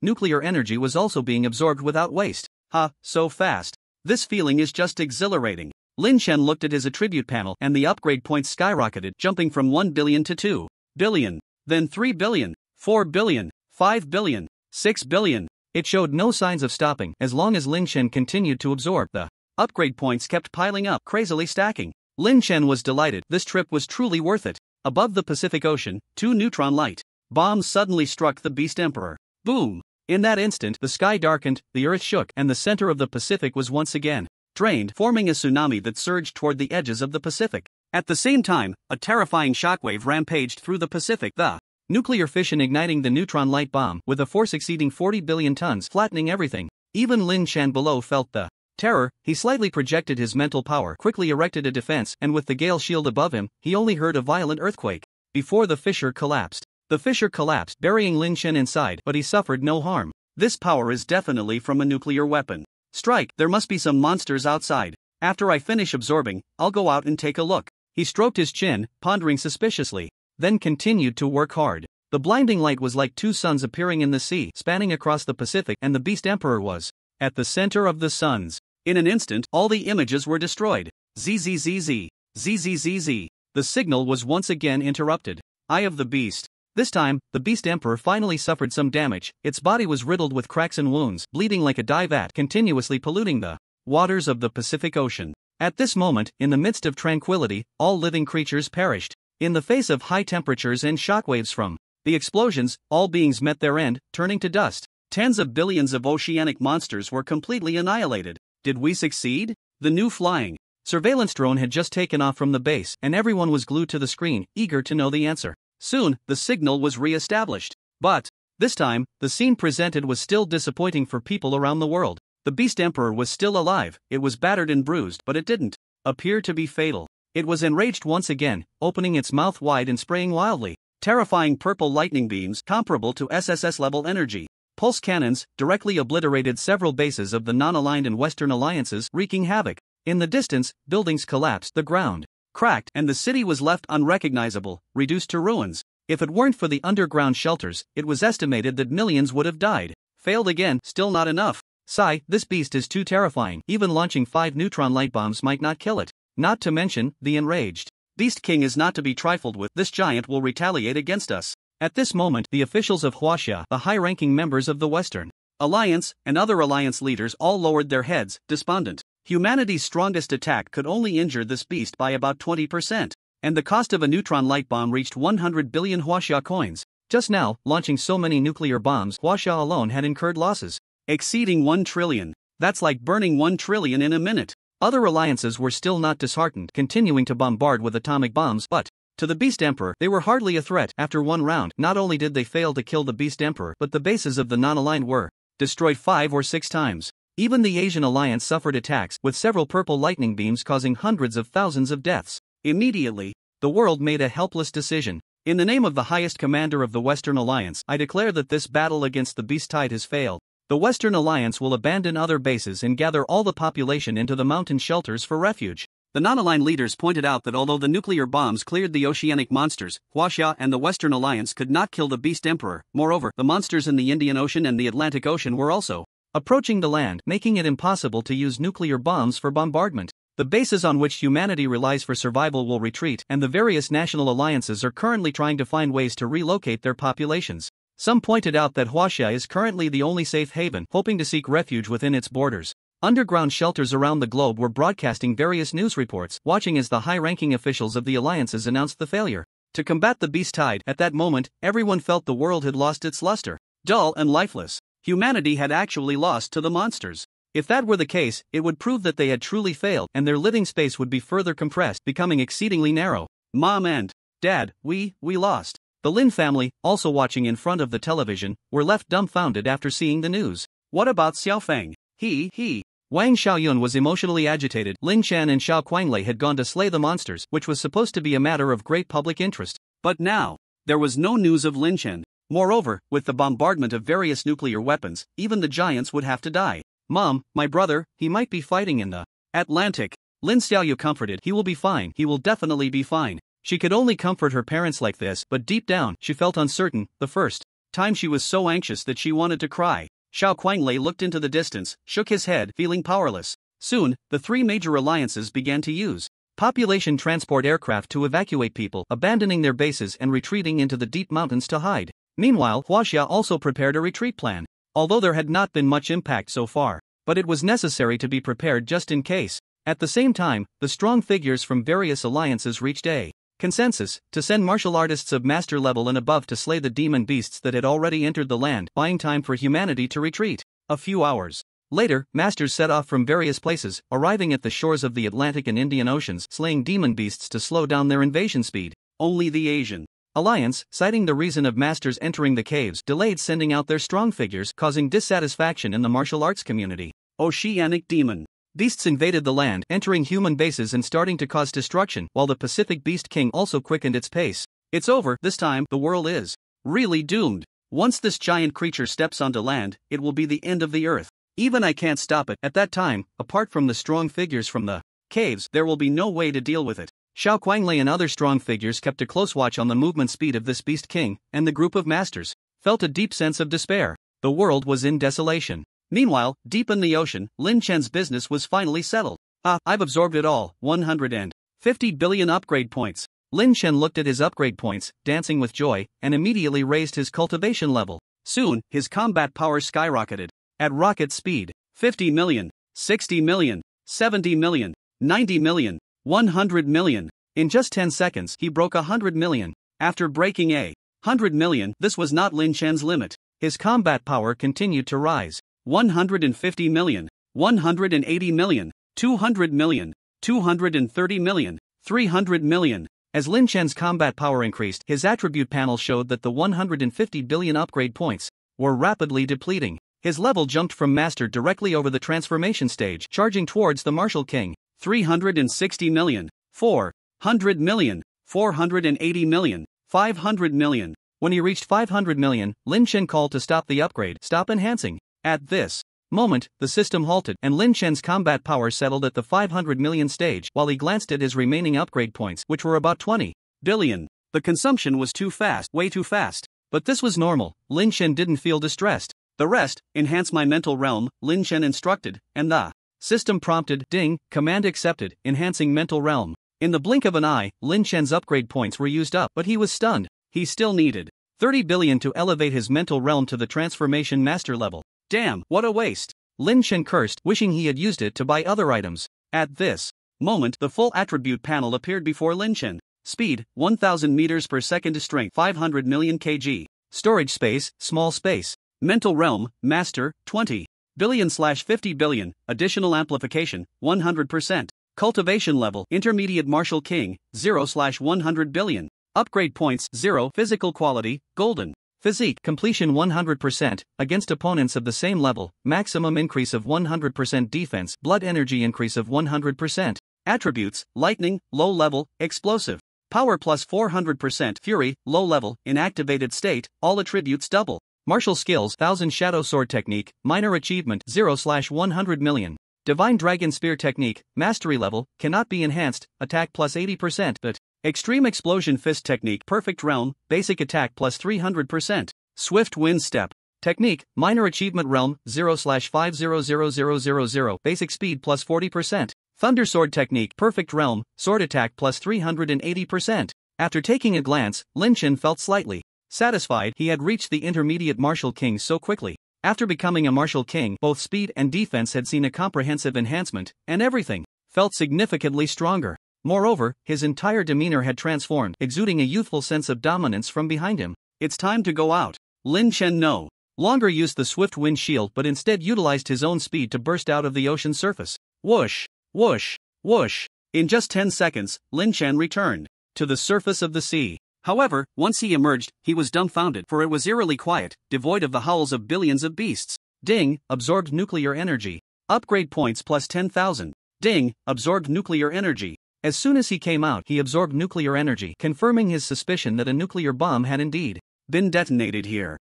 nuclear energy was also being absorbed without waste. Ha, so fast. This feeling is just exhilarating. Lin Chen looked at his attribute panel and the upgrade points skyrocketed, jumping from 1 billion to 2 billion, then 3 billion, 4 billion, 5 billion, 6 billion. It showed no signs of stopping as long as Lin Chen continued to absorb. The upgrade points kept piling up, crazily stacking. Lin Chen was delighted. This trip was truly worth it. Above the Pacific Ocean, 2 neutron light bombs suddenly struck the Beast Emperor. Boom! In that instant, the sky darkened, the earth shook, and the center of the Pacific was once again drained, forming a tsunami that surged toward the edges of the Pacific. At the same time, a terrifying shockwave rampaged through the Pacific. The nuclear fission igniting the neutron light bomb with a force exceeding 40 billion tons, flattening everything. Even Lin Chen below felt the terror. He slightly projected his mental power, quickly erected a defense, and with the gale shield above him, he only heard a violent earthquake before the fissure collapsed. The fissure collapsed, burying Lin Chen inside, but he suffered no harm. This power is definitely from a nuclear weapon. Strike, there must be some monsters outside. After I finish absorbing, I'll go out and take a look. He stroked his chin, pondering suspiciously, then continued to work hard. The blinding light was like 2 suns appearing in the sea, spanning across the Pacific, and the Beast Emperor was at the center of the suns. In an instant, all the images were destroyed. ZZZZ. ZZZZ. The signal was once again interrupted. Eye of the Beast. This time, the Beast Emperor finally suffered some damage. Its body was riddled with cracks and wounds, bleeding like a dye vat, continuously polluting the waters of the Pacific Ocean. At this moment, in the midst of tranquility, all living creatures perished. In the face of high temperatures and shockwaves from the explosions, all beings met their end, turning to dust. Tens of billions of oceanic monsters were completely annihilated. Did we succeed? The new flying surveillance drone had just taken off from the base, and everyone was glued to the screen, eager to know the answer. Soon, the signal was re-established. But this time, the scene presented was still disappointing for people around the world. The Beast Emperor was still alive. It was battered and bruised, but it didn't appear to be fatal. It was enraged once again, opening its mouth wide and spraying wildly. Terrifying purple lightning beams, comparable to SSS-level energy pulse cannons, directly obliterated several bases of the non-aligned and Western alliances, wreaking havoc. In the distance, buildings collapsed, the ground cracked, and the city was left unrecognizable, reduced to ruins. If it weren't for the underground shelters, it was estimated that millions would have died. Failed again, still not enough. Sigh, this beast is too terrifying. Even launching 5 neutron light bombs might not kill it. Not to mention, the enraged Beast King is not to be trifled with. This giant will retaliate against us. At this moment, the officials of Huaxia, the high-ranking members of the Western Alliance, and other alliance leaders all lowered their heads, despondent. Humanity's strongest attack could only injure this beast by about 20%, and the cost of a neutron light bomb reached 100 billion Huaxia coins. Just now, launching so many nuclear bombs, Huaxia alone had incurred losses exceeding 1 trillion. That's like burning 1 trillion in a minute. Other alliances were still not disheartened, continuing to bombard with atomic bombs, but to the Beast Emperor, they were hardly a threat. After one round, not only did they fail to kill the Beast Emperor, but the bases of the non-aligned were destroyed 5 or 6 times. Even the Asian alliance suffered attacks, with several purple lightning beams causing hundreds of thousands of deaths. Immediately, the world made a helpless decision. In the name of the highest commander of the Western Alliance, I declare that this battle against the Beast Tide has failed. The Western Alliance will abandon other bases and gather all the population into the mountain shelters for refuge. The non-aligned leaders pointed out that although the nuclear bombs cleared the oceanic monsters, Huaxia and the Western Alliance could not kill the Beast Emperor. Moreover, the monsters in the Indian Ocean and the Atlantic Ocean were also approaching the land, making it impossible to use nuclear bombs for bombardment. The bases on which humanity relies for survival will retreat, and the various national alliances are currently trying to find ways to relocate their populations. Some pointed out that Huaxia is currently the only safe haven, hoping to seek refuge within its borders. Underground shelters around the globe were broadcasting various news reports, watching as the high-ranking officials of the alliances announced the failure to combat the Beast Tide. At that moment, everyone felt the world had lost its luster. Dull and lifeless. Humanity had actually lost to the monsters. If that were the case, it would prove that they had truly failed, and their living space would be further compressed, becoming exceedingly narrow. Mom and Dad, we lost. The Lin family, also watching in front of the television, were left dumbfounded after seeing the news. What about Xiaofeng? He. Wang Xiaoyun was emotionally agitated. Lin Chen and Xiao Quanglei had gone to slay the monsters, which was supposed to be a matter of great public interest. But now, there was no news of Lin Chen. Moreover, with the bombardment of various nuclear weapons, even the giants would have to die. Mom, my brother, he might be fighting in the Atlantic. Lin Xiaoyu comforted. He will be fine. He will definitely be fine. She could only comfort her parents like this, but deep down, she felt uncertain. The first time she was so anxious that she wanted to cry. Xiao Quanglei looked into the distance, shook his head, feeling powerless. Soon, the three major alliances began to use population transport aircraft to evacuate people, abandoning their bases and retreating into the deep mountains to hide. Meanwhile, Huaxia also prepared a retreat plan. Although there had not been much impact so far, but it was necessary to be prepared just in case. At the same time, the strong figures from various alliances reached a consensus to send martial artists of master level and above to slay the demon beasts that had already entered the land, buying time for humanity to retreat. A few hours later, masters set off from various places, arriving at the shores of the Atlantic and Indian Oceans, slaying demon beasts to slow down their invasion speed. Only the Asian alliance, citing the reason of masters entering the caves, delayed sending out their strong figures, causing dissatisfaction in the martial arts community. Oceanic demon beasts invaded the land, entering human bases and starting to cause destruction, while the Pacific Beast King also quickened its pace. It's over, this time, the world is really doomed. Once this giant creature steps onto land, it will be the end of the earth. Even I can't stop it. At that time, apart from the strong figures from the caves, there will be no way to deal with it. Xiao Kuanglei and other strong figures kept a close watch on the movement speed of this Beast King, and the group of masters felt a deep sense of despair. The world was in desolation. Meanwhile, deep in the ocean, Lin Chen's business was finally settled. I've absorbed it all, 150 billion upgrade points. Lin Chen looked at his upgrade points, dancing with joy, and immediately raised his cultivation level. Soon, his combat power skyrocketed. At rocket speed, 50 million, 60 million, 70 million, 90 million, 100 million. In just 10 seconds, he broke 100 million. After breaking 100 million, this was not Lin Chen's limit. His combat power continued to rise. 150 million, 180 million, 200 million, 230 million, 300 million. As Lin Chen's combat power increased, his attribute panel showed that the 150 billion upgrade points were rapidly depleting. His level jumped from master directly over the transformation stage, charging towards the martial king. 360 million, 400 million, 480 million, 500 million. When he reached 500 million, Lin Chen called to stop the upgrade, stop enhancing. At this moment, the system halted, and Lin Chen's combat power settled at the 500 million stage, while he glanced at his remaining upgrade points, which were about 20 billion. The consumption was too fast, way too fast. But this was normal. Lin Chen didn't feel distressed. The rest, enhance my mental realm, Lin Chen instructed, and the system prompted, ding, command accepted, enhancing mental realm. In the blink of an eye, Lin Chen's upgrade points were used up, but he was stunned. He still needed 30 billion to elevate his mental realm to the transformation master level. Damn, what a waste. Lin Chen cursed, wishing he had used it to buy other items. At this moment, the full attribute panel appeared before Lin Chen. Speed, 1000 meters per second. Strength, 500 million kg. Storage space, small space. Mental realm, master, 20 billion/50 billion. Additional amplification, 100%. Cultivation level, intermediate martial king, 0/100 billion. Upgrade points, 0. Physical quality, golden. Physique, completion 100%, against opponents of the same level, maximum increase of 100% defense, blood energy increase of 100%. Attributes, lightning, low level, explosive. Power plus 400%, fury, low level, inactivated state, all attributes double. Martial skills, 1000 shadow sword technique, minor achievement, 0/100 million. Divine dragon spear technique, mastery level, cannot be enhanced, attack plus 80%, but extreme explosion fist technique, perfect realm, basic attack plus 300%. Swift wind step technique, minor achievement realm, 0/500000, basic speed plus 40%. Thunder sword technique, perfect realm, sword attack plus 380%. After taking a glance, Lin Chen felt slightly satisfied. He had reached the intermediate martial king so quickly. After becoming a martial king, both speed and defense had seen a comprehensive enhancement, and everything felt significantly stronger. Moreover, his entire demeanor had transformed, exuding a youthful sense of dominance from behind him. It's time to go out. Lin Chen no longer used the swift wind shield but instead utilized his own speed to burst out of the ocean surface. Whoosh, whoosh, whoosh. In just 10 seconds, Lin Chen returned to the surface of the sea. However, once he emerged, he was dumbfounded, for it was eerily quiet, devoid of the howls of billions of beasts. Ding, absorbed nuclear energy. Upgrade points plus 10,000. Ding, absorbed nuclear energy. As soon as he came out, he absorbed nuclear energy, confirming his suspicion that a nuclear bomb had indeed been detonated here.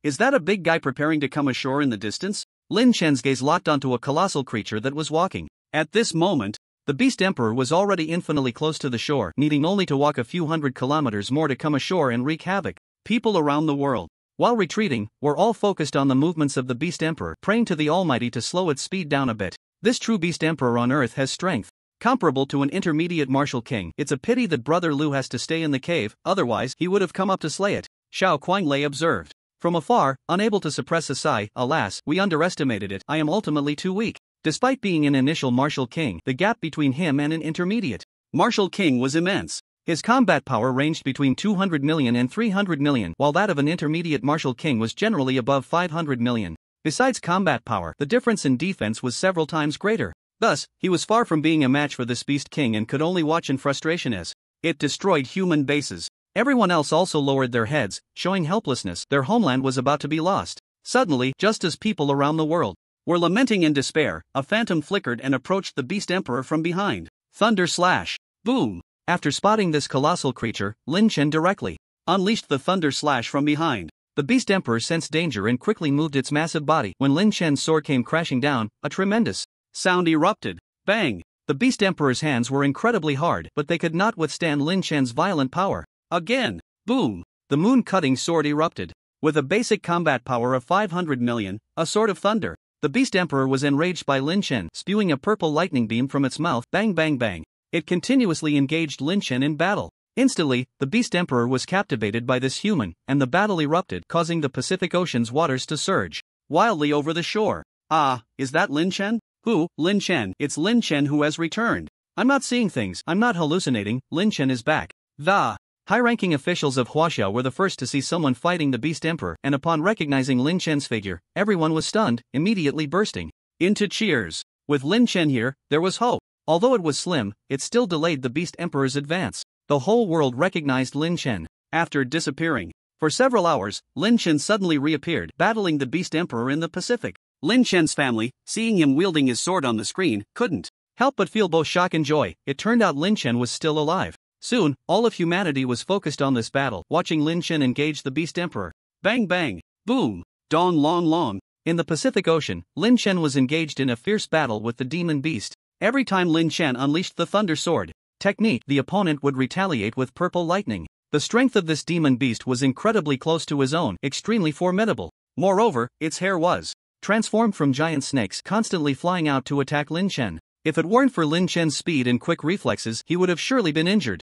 Is that a big guy preparing to come ashore in the distance? Lin Chen's gaze locked onto a colossal creature that was walking. At this moment, the Beast Emperor was already infinitely close to the shore, needing only to walk a few hundred kilometers more to come ashore and wreak havoc. People around the world, while retreating, were all focused on the movements of the Beast Emperor, praying to the Almighty to slow its speed down a bit. This true beast emperor on earth has strength comparable to an intermediate martial king. It's a pity that Brother Liu has to stay in the cave, otherwise he would have come up to slay it, Xiao Kuanglei observed. From afar, unable to suppress a sigh, alas, we underestimated it. I am ultimately too weak. Despite being an initial martial king, the gap between him and an intermediate martial king was immense. His combat power ranged between 200 million and 300 million, while that of an intermediate martial king was generally above 500 million. Besides combat power, the difference in defense was several times greater. Thus, he was far from being a match for this beast king and could only watch in frustration as it destroyed human bases. Everyone else also lowered their heads, showing helplessness. Their homeland was about to be lost. Suddenly, just as people around the world were lamenting in despair, a phantom flickered and approached the beast emperor from behind. Thunder slash! Boom! After spotting this colossal creature, Lin Chen directly unleashed the thunder slash from behind. The beast emperor sensed danger and quickly moved its massive body. When Lin Chen's sword came crashing down, a tremendous sound erupted. Bang! The beast emperor's hands were incredibly hard, but they could not withstand Lin Chen's violent power. Again! Boom! The moon-cutting sword erupted. With a basic combat power of 500 million, a sword of thunder, the beast emperor was enraged by Lin Chen, spewing a purple lightning beam from its mouth. Bang bang bang! It continuously engaged Lin Chen in battle. Instantly, the beast emperor was captivated by this human, and the battle erupted, causing the Pacific Ocean's waters to surge wildly over the shore. Ah, is that Lin Chen? Who? Lin Chen. It's Lin Chen who has returned. I'm not seeing things. I'm not hallucinating. Lin Chen is back. The high-ranking officials of Huaxia were the first to see someone fighting the beast emperor, and upon recognizing Lin Chen's figure, everyone was stunned, immediately bursting into cheers. With Lin Chen here, there was hope. Although it was slim, it still delayed the beast emperor's advance. The whole world recognized Lin Chen. After disappearing for several hours, Lin Chen suddenly reappeared, battling the beast emperor in the Pacific. Lin Chen's family, seeing him wielding his sword on the screen, couldn't help but feel both shock and joy. It turned out Lin Chen was still alive. Soon, all of humanity was focused on this battle, watching Lin Chen engage the beast emperor. Bang bang! Boom! Dong long long! In the Pacific Ocean, Lin Chen was engaged in a fierce battle with the demon beast. Every time Lin Chen unleashed the thunder sword technique, the opponent would retaliate with purple lightning. The strength of this demon beast was incredibly close to his own, extremely formidable. Moreover, its hair was transformed from giant snakes, constantly flying out to attack Lin Chen. If it weren't for Lin Chen's speed and quick reflexes, he would have surely been injured.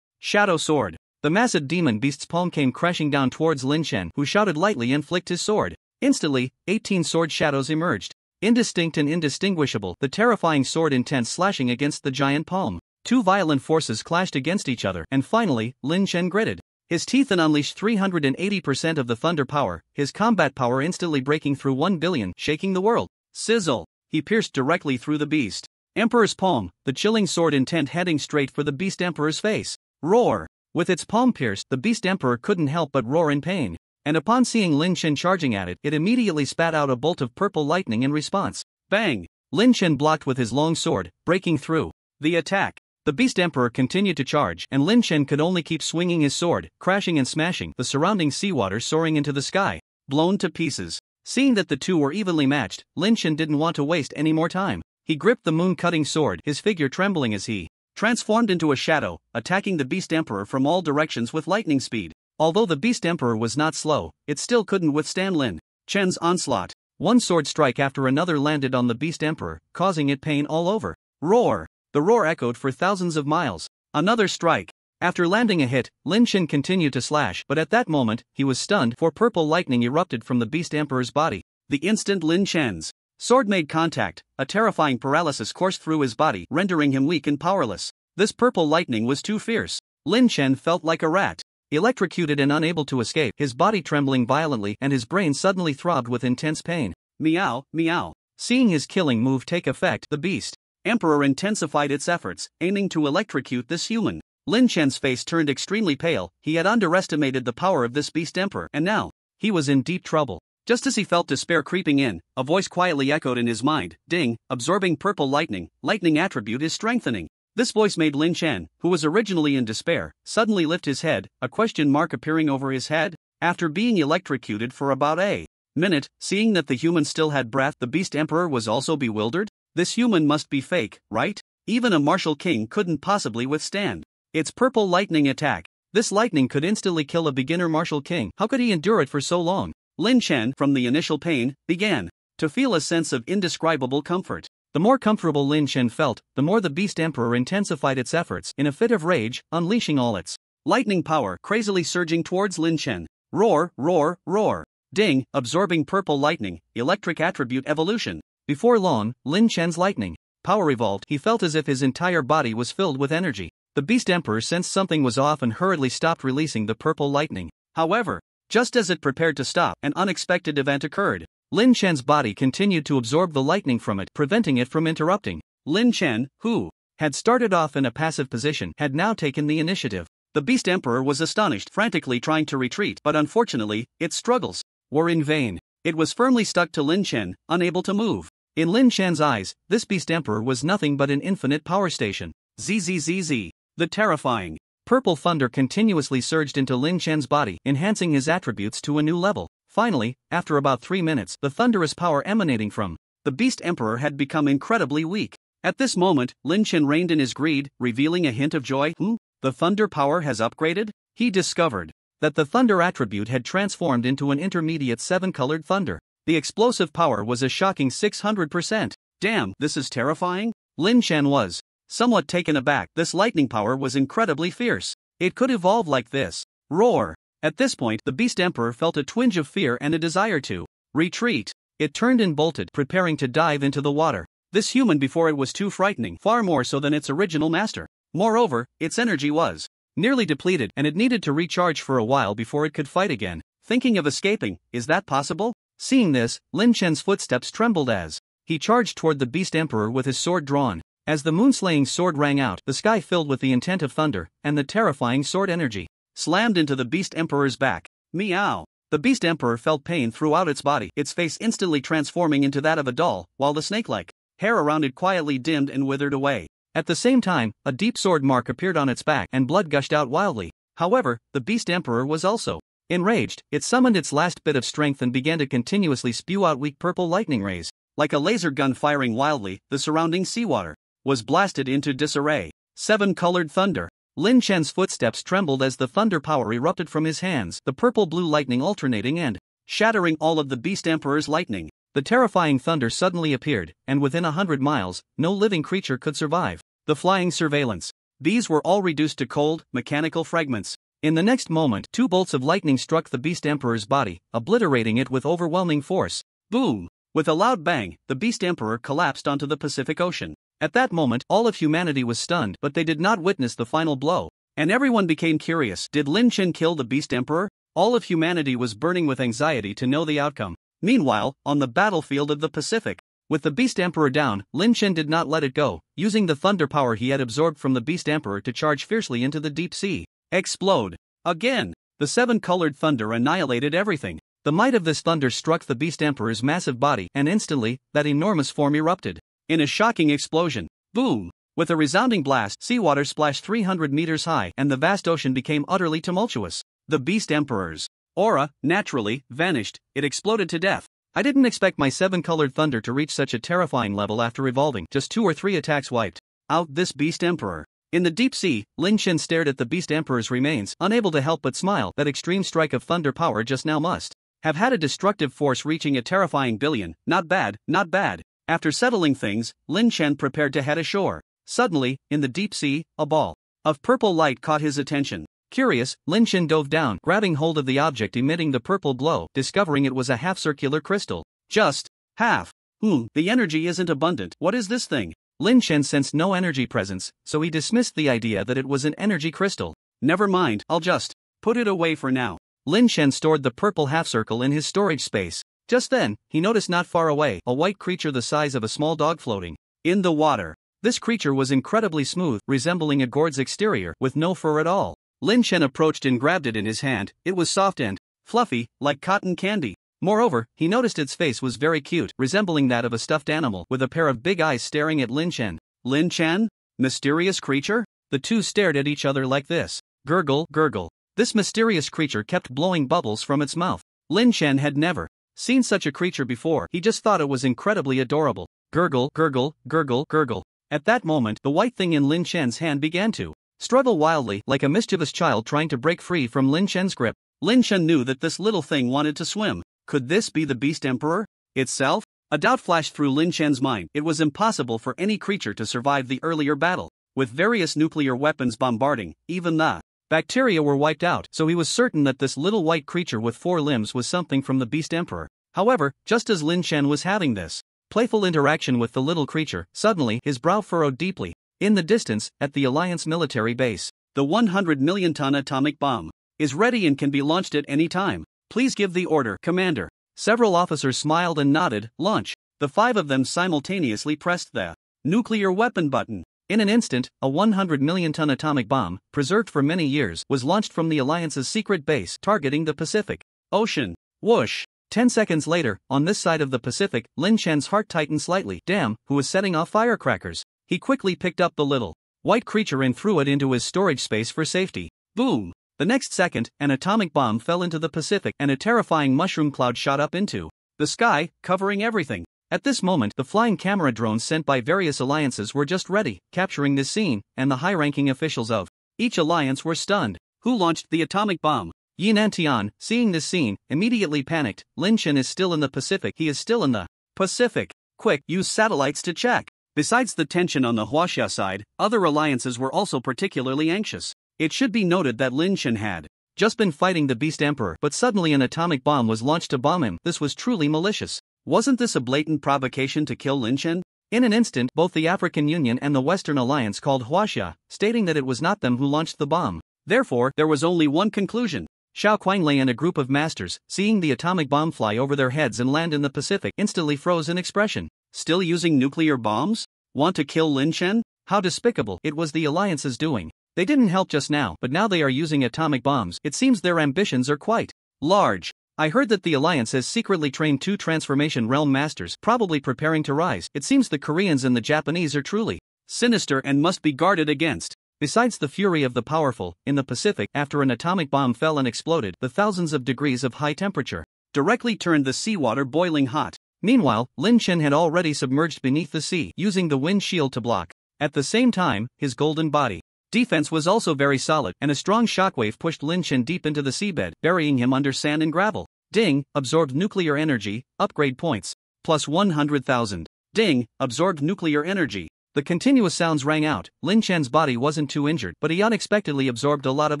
Shadow sword. The massive demon beast's palm came crashing down towards Lin Chen, who shouted lightly and flicked his sword. Instantly, 18 sword shadows emerged. Indistinct and indistinguishable, the terrifying sword intense slashing against the giant palm. Two violent forces clashed against each other, and finally, Lin Chen gritted his teeth and unleashed 380% of the thunder power, his combat power instantly breaking through 1 billion, shaking the world. Sizzle! He pierced directly through the beast emperor's palm, the chilling sword intent heading straight for the beast emperor's face. Roar! With its palm pierced, the beast emperor couldn't help but roar in pain. And upon seeing Lin Chen charging at it, it immediately spat out a bolt of purple lightning in response. Bang! Lin Chen blocked with his long sword, breaking through the attack. The beast emperor continued to charge, and Lin Chen could only keep swinging his sword, crashing and smashing, the surrounding seawater soaring into the sky, blown to pieces. Seeing that the two were evenly matched, Lin Chen didn't want to waste any more time. He gripped the moon-cutting sword, his figure trembling as he transformed into a shadow, attacking the beast emperor from all directions with lightning speed. Although the beast emperor was not slow, it still couldn't withstand Lin Chen's onslaught. One sword strike after another landed on the beast emperor, causing it pain all over. Roar! The roar echoed for thousands of miles. Another strike. After landing a hit, Lin Chen continued to slash, but at that moment, he was stunned, for purple lightning erupted from the beast emperor's body. The instant Lin Chen's sword made contact, a terrifying paralysis coursed through his body, rendering him weak and powerless. This purple lightning was too fierce. Lin Chen felt like a rat, electrocuted and unable to escape, his body trembling violently and his brain suddenly throbbed with intense pain. Meow, meow. Seeing his killing move take effect, the beast emperor intensified its efforts, aiming to electrocute this human. Lin Chen's face turned extremely pale. He had underestimated the power of this beast emperor, and now he was in deep trouble. Just as he felt despair creeping in, a voice quietly echoed in his mind. Ding, absorbing purple lightning attribute is strengthening. This voice made Lin Chen, who was originally in despair, suddenly lift his head, a question mark appearing over his head. After being electrocuted for about a minute, seeing that the human still had breath, the beast emperor was also bewildered. This human must be fake, right? Even a martial king couldn't possibly withstand its purple lightning attack. This lightning could instantly kill a beginner martial king. How could he endure it for so long? Lin Chen, from the initial pain, began to feel a sense of indescribable comfort. The more comfortable Lin Chen felt, the more the Beast Emperor intensified its efforts in a fit of rage, unleashing all its lightning power crazily surging towards Lin Chen. Roar, roar, roar. Ding, absorbing purple lightning, electric attribute evolution. Before long, Lin Chen's lightning power evolved. He felt as if his entire body was filled with energy. The Beast Emperor sensed something was off and hurriedly stopped releasing the purple lightning. However, just as it prepared to stop, an unexpected event occurred. Lin Chen's body continued to absorb the lightning from it, preventing it from interrupting. Lin Chen, who had started off in a passive position, had now taken the initiative. The Beast Emperor was astonished, frantically trying to retreat, but unfortunately, its struggles were in vain. It was firmly stuck to Lin Chen, unable to move. In Lin Chen's eyes, this Beast Emperor was nothing but an infinite power station. Zzz. The terrifying purple thunder continuously surged into Lin Chen's body, enhancing his attributes to a new level. Finally, after about 3 minutes, the thunderous power emanating from the Beast Emperor had become incredibly weak. At this moment, Lin Chen reined in his greed, revealing a hint of joy. The thunder power has upgraded? He discovered that the thunder attribute had transformed into an intermediate 7-colored thunder. The explosive power was a shocking 600%. Damn, this is terrifying? Lin Chen was somewhat taken aback. This lightning power was incredibly fierce. It could evolve like this. Roar. At this point, the Beast Emperor felt a twinge of fear and a desire to retreat. It turned and bolted, preparing to dive into the water. This human before it was too frightening, far more so than its original master. Moreover, its energy was nearly depleted, and it needed to recharge for a while before it could fight again. Thinking of escaping, is that possible? Seeing this, Lin Chen's footsteps trembled as he charged toward the Beast Emperor with his sword drawn. As the moon-slaying sword rang out, the sky filled with the intent of thunder, and the terrifying sword energy slammed into the Beast Emperor's back. Meow. The Beast Emperor felt pain throughout its body, its face instantly transforming into that of a doll, while the snake-like hair around it quietly dimmed and withered away. At the same time, a deep sword mark appeared on its back and blood gushed out wildly. However, the Beast Emperor was also enraged. It summoned its last bit of strength and began to continuously spew out weak purple lightning rays. Like a laser gun firing wildly, the surrounding seawater was blasted into disarray. 7-colored thunder. Lin Chen's footsteps trembled as the thunder power erupted from his hands, the purple-blue lightning alternating and shattering all of the Beast Emperor's lightning. The terrifying thunder suddenly appeared, and within 100 miles, no living creature could survive. The flying surveillance. These were all reduced to cold, mechanical fragments. In the next moment, 2 bolts of lightning struck the Beast Emperor's body, obliterating it with overwhelming force. Boom! With a loud bang, the Beast Emperor collapsed onto the Pacific Ocean. At that moment, all of humanity was stunned, but they did not witness the final blow. And everyone became curious. Did Lin Chen kill the Beast Emperor? All of humanity was burning with anxiety to know the outcome. Meanwhile, on the battlefield of the Pacific, with the Beast Emperor down, Lin Chen did not let it go, using the thunder power he had absorbed from the Beast Emperor to charge fiercely into the deep sea. Explode. Again. The 7-colored thunder annihilated everything. The might of this thunder struck the Beast Emperor's massive body, and instantly, that enormous form erupted in a shocking explosion. Boom! With a resounding blast, seawater splashed 300 meters high, and the vast ocean became utterly tumultuous. The Beast Emperor's aura, naturally, vanished. It exploded to death. I didn't expect my 7-colored thunder to reach such a terrifying level after evolving. Just 2 or 3 attacks wiped out this Beast Emperor. In the deep sea, Lin Chen stared at the Beast Emperor's remains, unable to help but smile. That extreme strike of thunder power just now must have had a destructive force reaching a terrifying billion. Not bad, not bad. After settling things, Lin Chen prepared to head ashore. Suddenly, in the deep sea, a ball of purple light caught his attention. Curious, Lin Chen dove down, grabbing hold of the object emitting the purple glow, discovering it was a half-circular crystal. Just half. The energy isn't abundant. What is this thing? Lin Chen sensed no energy presence, so he dismissed the idea that it was an energy crystal. Never mind, I'll just put it away for now. Lin Chen stored the purple half-circle in his storage space. Just then, he noticed not far away a white creature the size of a small dog floating in the water. This creature was incredibly smooth, resembling a gourd's exterior, with no fur at all. Lin Chen approached and grabbed it in his hand. It was soft and fluffy, like cotton candy. Moreover, he noticed its face was very cute, resembling that of a stuffed animal, with a pair of big eyes staring at Lin Chen. Lin Chen? Mysterious creature? The two stared at each other like this. Gurgle, gurgle. This mysterious creature kept blowing bubbles from its mouth. Lin Chen had never seen such a creature before. He just thought it was incredibly adorable. Gurgle, gurgle, gurgle, gurgle. At that moment, the white thing in Lin Chen's hand began to struggle wildly, like a mischievous child trying to break free from Lin Chen's grip. Lin Chen knew that this little thing wanted to swim. Could this be the Beast Emperor itself? A doubt flashed through Lin Chen's mind. It was impossible for any creature to survive the earlier battle. With various nuclear weapons bombarding, even the bacteria were wiped out, so he was certain that this little white creature with 4 limbs was something from the Beast Emperor. However, just as Lin Chen was having this playful interaction with the little creature, suddenly his brow furrowed deeply. In the distance, at the Alliance military base, the 100 million ton atomic bomb is ready and can be launched at any time. Please give the order, Commander. Several officers smiled and nodded. Launch. The 5 of them simultaneously pressed the nuclear weapon button. In an instant, a 100 million ton atomic bomb, preserved for many years, was launched from the Alliance's secret base, targeting the Pacific Ocean. Whoosh! 10 seconds later, on this side of the Pacific, Lin Chen's heart tightened slightly. Damn, who was setting off firecrackers? He quickly picked up the little white creature and threw it into his storage space for safety. Boom! The next second, an atomic bomb fell into the Pacific and a terrifying mushroom cloud shot up into the sky, covering everything. At this moment, the flying camera drones sent by various alliances were just ready, capturing this scene, and the high-ranking officials of each alliance were stunned. Who launched the atomic bomb? Yin and Tian, seeing this scene, immediately panicked. Lin Chen is still in the Pacific. He is still in the Pacific. Quick, use satellites to check. Besides the tension on the Huaxia side, other alliances were also particularly anxious. It should be noted that Lin Chen had just been fighting the Beast Emperor, but suddenly an atomic bomb was launched to bomb him. This was truly malicious. Wasn't this a blatant provocation to kill Lin Chen? In an instant, both the African Union and the Western Alliance called Huaxia, stating that it was not them who launched the bomb. Therefore, there was only one conclusion. Xiao Quanglei and a group of masters, seeing the atomic bomb fly over their heads and land in the Pacific, instantly froze in expression. Still using nuclear bombs? Want to kill Lin Chen? How despicable. It was the Alliance's doing. They didn't help just now, but now they are using atomic bombs. It seems their ambitions are quite large. I heard that the Alliance has secretly trained 2 transformation realm masters, probably preparing to rise. It seems the Koreans and the Japanese are truly sinister and must be guarded against. Besides the fury of the powerful, in the Pacific, after an atomic bomb fell and exploded, the thousands of degrees of high temperature directly turned the seawater boiling hot. Meanwhile, Lin Chen had already submerged beneath the sea, using the wind shield to block. At the same time, his golden body defense was also very solid, and a strong shockwave pushed Lin Chen deep into the seabed, burying him under sand and gravel. Ding, absorbed nuclear energy, upgrade points. Plus 100,000. Ding, absorbed nuclear energy. The continuous sounds rang out. Lin Chen's body wasn't too injured, but he unexpectedly absorbed a lot of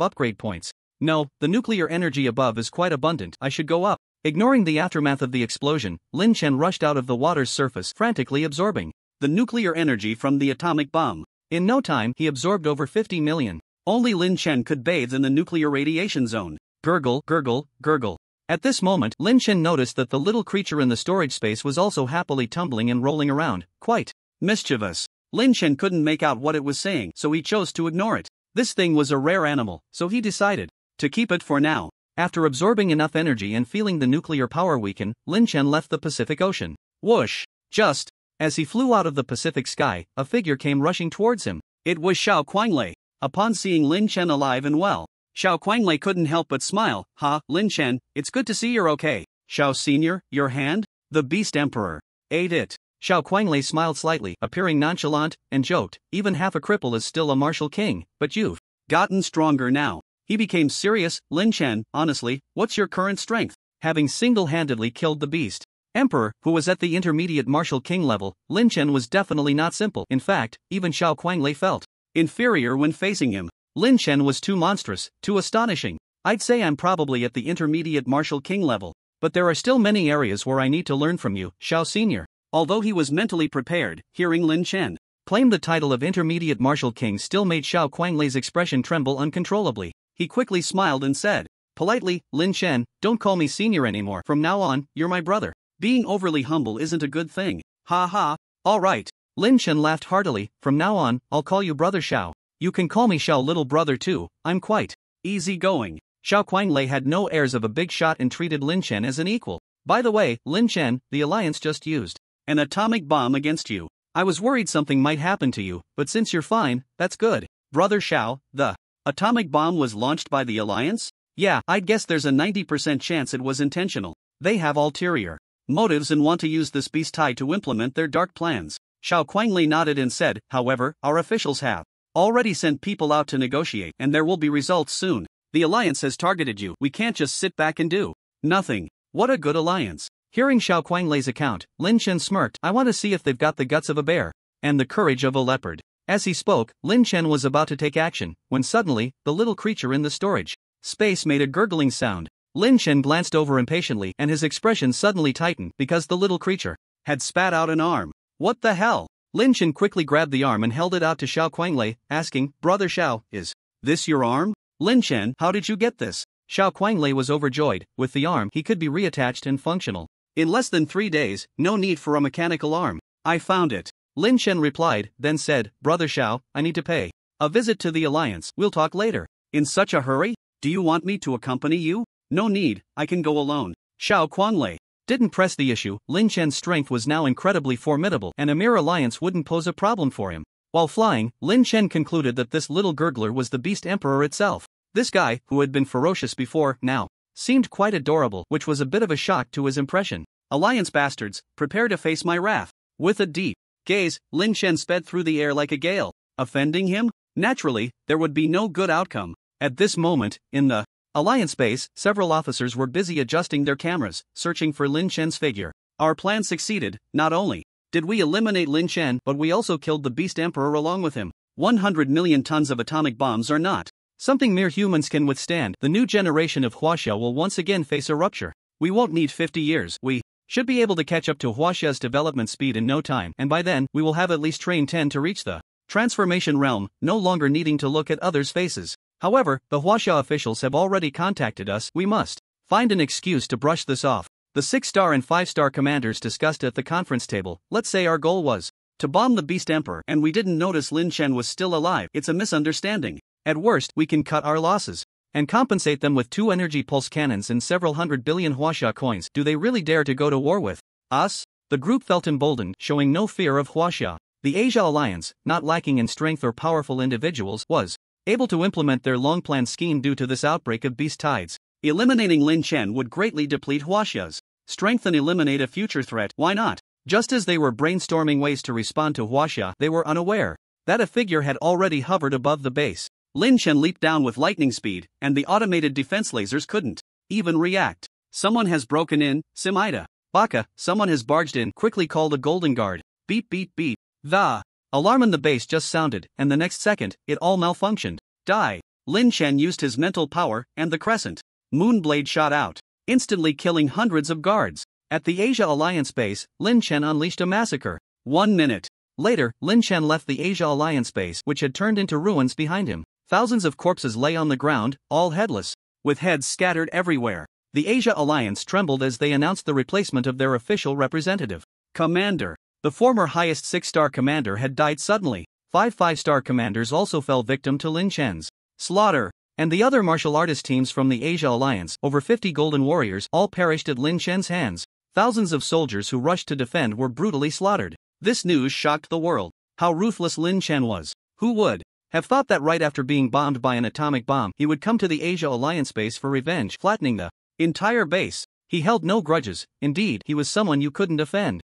upgrade points. No, the nuclear energy above is quite abundant. I should go up. Ignoring the aftermath of the explosion, Lin Chen rushed out of the water's surface, frantically absorbing the nuclear energy from the atomic bomb. In no time, he absorbed over 50 million. Only Lin Chen could bathe in the nuclear radiation zone. Gurgle, gurgle, gurgle. At this moment, Lin Chen noticed that the little creature in the storage space was also happily tumbling and rolling around, quite mischievous. Lin Chen couldn't make out what it was saying, so he chose to ignore it. This thing was a rare animal, so he decided to keep it for now. After absorbing enough energy and feeling the nuclear power weaken, Lin Chen left the Pacific Ocean. Whoosh! Just as he flew out of the Pacific sky, a figure came rushing towards him. It was Xiao Quanglei. Upon seeing Lin Chen alive and well, Xiao Quanglei couldn't help but smile. Ha, Lin Chen, it's good to see you're okay. Xiao Senior, your hand? The Beast Emperor ate it. Xiao Quanglei smiled slightly, appearing nonchalant, and joked, even half a cripple is still a martial king, but you've gotten stronger now. He became serious. Lin Chen, honestly, what's your current strength? Having single-handedly killed the Beast Emperor, who was at the intermediate martial king level, Lin Chen was definitely not simple. In fact, even Xiao Quanglei felt inferior when facing him. Lin Chen was too monstrous, too astonishing. I'd say I'm probably at the intermediate martial king level, but there are still many areas where I need to learn from you, Xiao Senior. Although he was mentally prepared, hearing Lin Chen claim the title of intermediate martial king still made Xiao Quanglei's expression tremble uncontrollably. He quickly smiled and said politely, Lin Chen, don't call me senior anymore. From now on, you're my brother. Being overly humble isn't a good thing. Ha ha. All right. Lin Chen laughed heartily. From now on, I'll call you Brother Xiao. You can call me Xiao little brother too. I'm quite easygoing. Xiao Quanglei had no airs of a big shot and treated Lin Chen as an equal. By the way, Lin Chen, the Alliance just used an atomic bomb against you. I was worried something might happen to you, but since you're fine, that's good. Brother Xiao, the atomic bomb was launched by the Alliance? Yeah, I'd guess there's a 90% chance it was intentional. They have ulterior motives and want to use this beast tie to implement their dark plans. Xiao Quanglei nodded and said, however, our officials have already sent people out to negotiate, and there will be results soon. The Alliance has targeted you. We can't just sit back and do nothing. What a good alliance. Hearing Xiao Kuanglei's account, Lin Chen smirked. I want to see if they've got the guts of a bear and the courage of a leopard. As he spoke, Lin Chen was about to take action, when suddenly, the little creature in the storage space made a gurgling sound. Lin Chen glanced over impatiently and his expression suddenly tightened because the little creature had spat out an arm. What the hell? Lin Chen quickly grabbed the arm and held it out to Xiao Kuanglei, asking, Brother Xiao, is this your arm? Lin Chen, how did you get this? Xiao Kuanglei was overjoyed. With the arm, he could be reattached and functional in less than 3 days, no need for a mechanical arm. I found it. Lin Chen replied, then said, Brother Xiao, I need to pay a visit to the Alliance. We'll talk later. In such a hurry? Do you want me to accompany you? No need, I can go alone. Xiao Kuanglei didn't press the issue. Lin Chen's strength was now incredibly formidable and a mere alliance wouldn't pose a problem for him. While flying, Lin Chen concluded that this little gurgler was the Beast Emperor itself. This guy, who had been ferocious before, now seemed quite adorable, which was a bit of a shock to his impression. Alliance bastards, prepare to face my wrath. With a deep gaze, Lin Chen sped through the air like a gale. Offending him? Naturally, there would be no good outcome. At this moment, in the Alliance base, several officers were busy adjusting their cameras, searching for Lin Chen's figure. Our plan succeeded. Not only did we eliminate Lin Chen, but we also killed the Beast Emperor along with him. 100 million tons of atomic bombs are not something mere humans can withstand. The new generation of Huaxia will once again face a rupture. We won't need 50 years. We should be able to catch up to Huaxia's development speed in no time, and by then, we will have at least trained 10 to reach the transformation realm, no longer needing to look at others' faces. However, the Huaxia officials have already contacted us. We must find an excuse to brush this off. The 6-star and 5-star commanders discussed at the conference table. Let's say our goal was to bomb the Beast Emperor and we didn't notice Lin Chen was still alive. It's a misunderstanding. At worst, we can cut our losses and compensate them with 2 energy pulse cannons and several 100 billion Huaxia coins. Do they really dare to go to war with us? The group felt emboldened, showing no fear of Huaxia. The Asia Alliance, not lacking in strength or powerful individuals, was able to implement their long-planned scheme due to this outbreak of beast tides. Eliminating Lin Chen would greatly deplete Huaxia's strength and eliminate a future threat. Why not? Just as they were brainstorming ways to respond to Huaxia, they were unaware that a figure had already hovered above the base. Lin Chen leaped down with lightning speed, and the automated defense lasers couldn't even react. Someone has broken in, Simida. Baka, someone has barged in. Quickly call the Golden Guard. Beep beep beep. The alarm in the base just sounded, and the next second, it all malfunctioned. Die. Lin Chen used his mental power, and the crescent moonblade shot out, instantly killing hundreds of guards. At the Asia Alliance base, Lin Chen unleashed a massacre. 1 minute later, Lin Chen left the Asia Alliance base, which had turned into ruins behind him. Thousands of corpses lay on the ground, all headless, with heads scattered everywhere. The Asia Alliance trembled as they announced the replacement of their official representative. Commander. The former highest 6-star commander had died suddenly. 5 5-star commanders also fell victim to Lin Chen's slaughter. And the other martial artist teams from the Asia Alliance, over 50 golden warriors, all perished at Lin Chen's hands. Thousands of soldiers who rushed to defend were brutally slaughtered. This news shocked the world. How ruthless Lin Chen was. Who would have thought that right after being bombed by an atomic bomb, he would come to the Asia Alliance base for revenge, flattening the entire base? He held no grudges. Indeed, he was someone you couldn't offend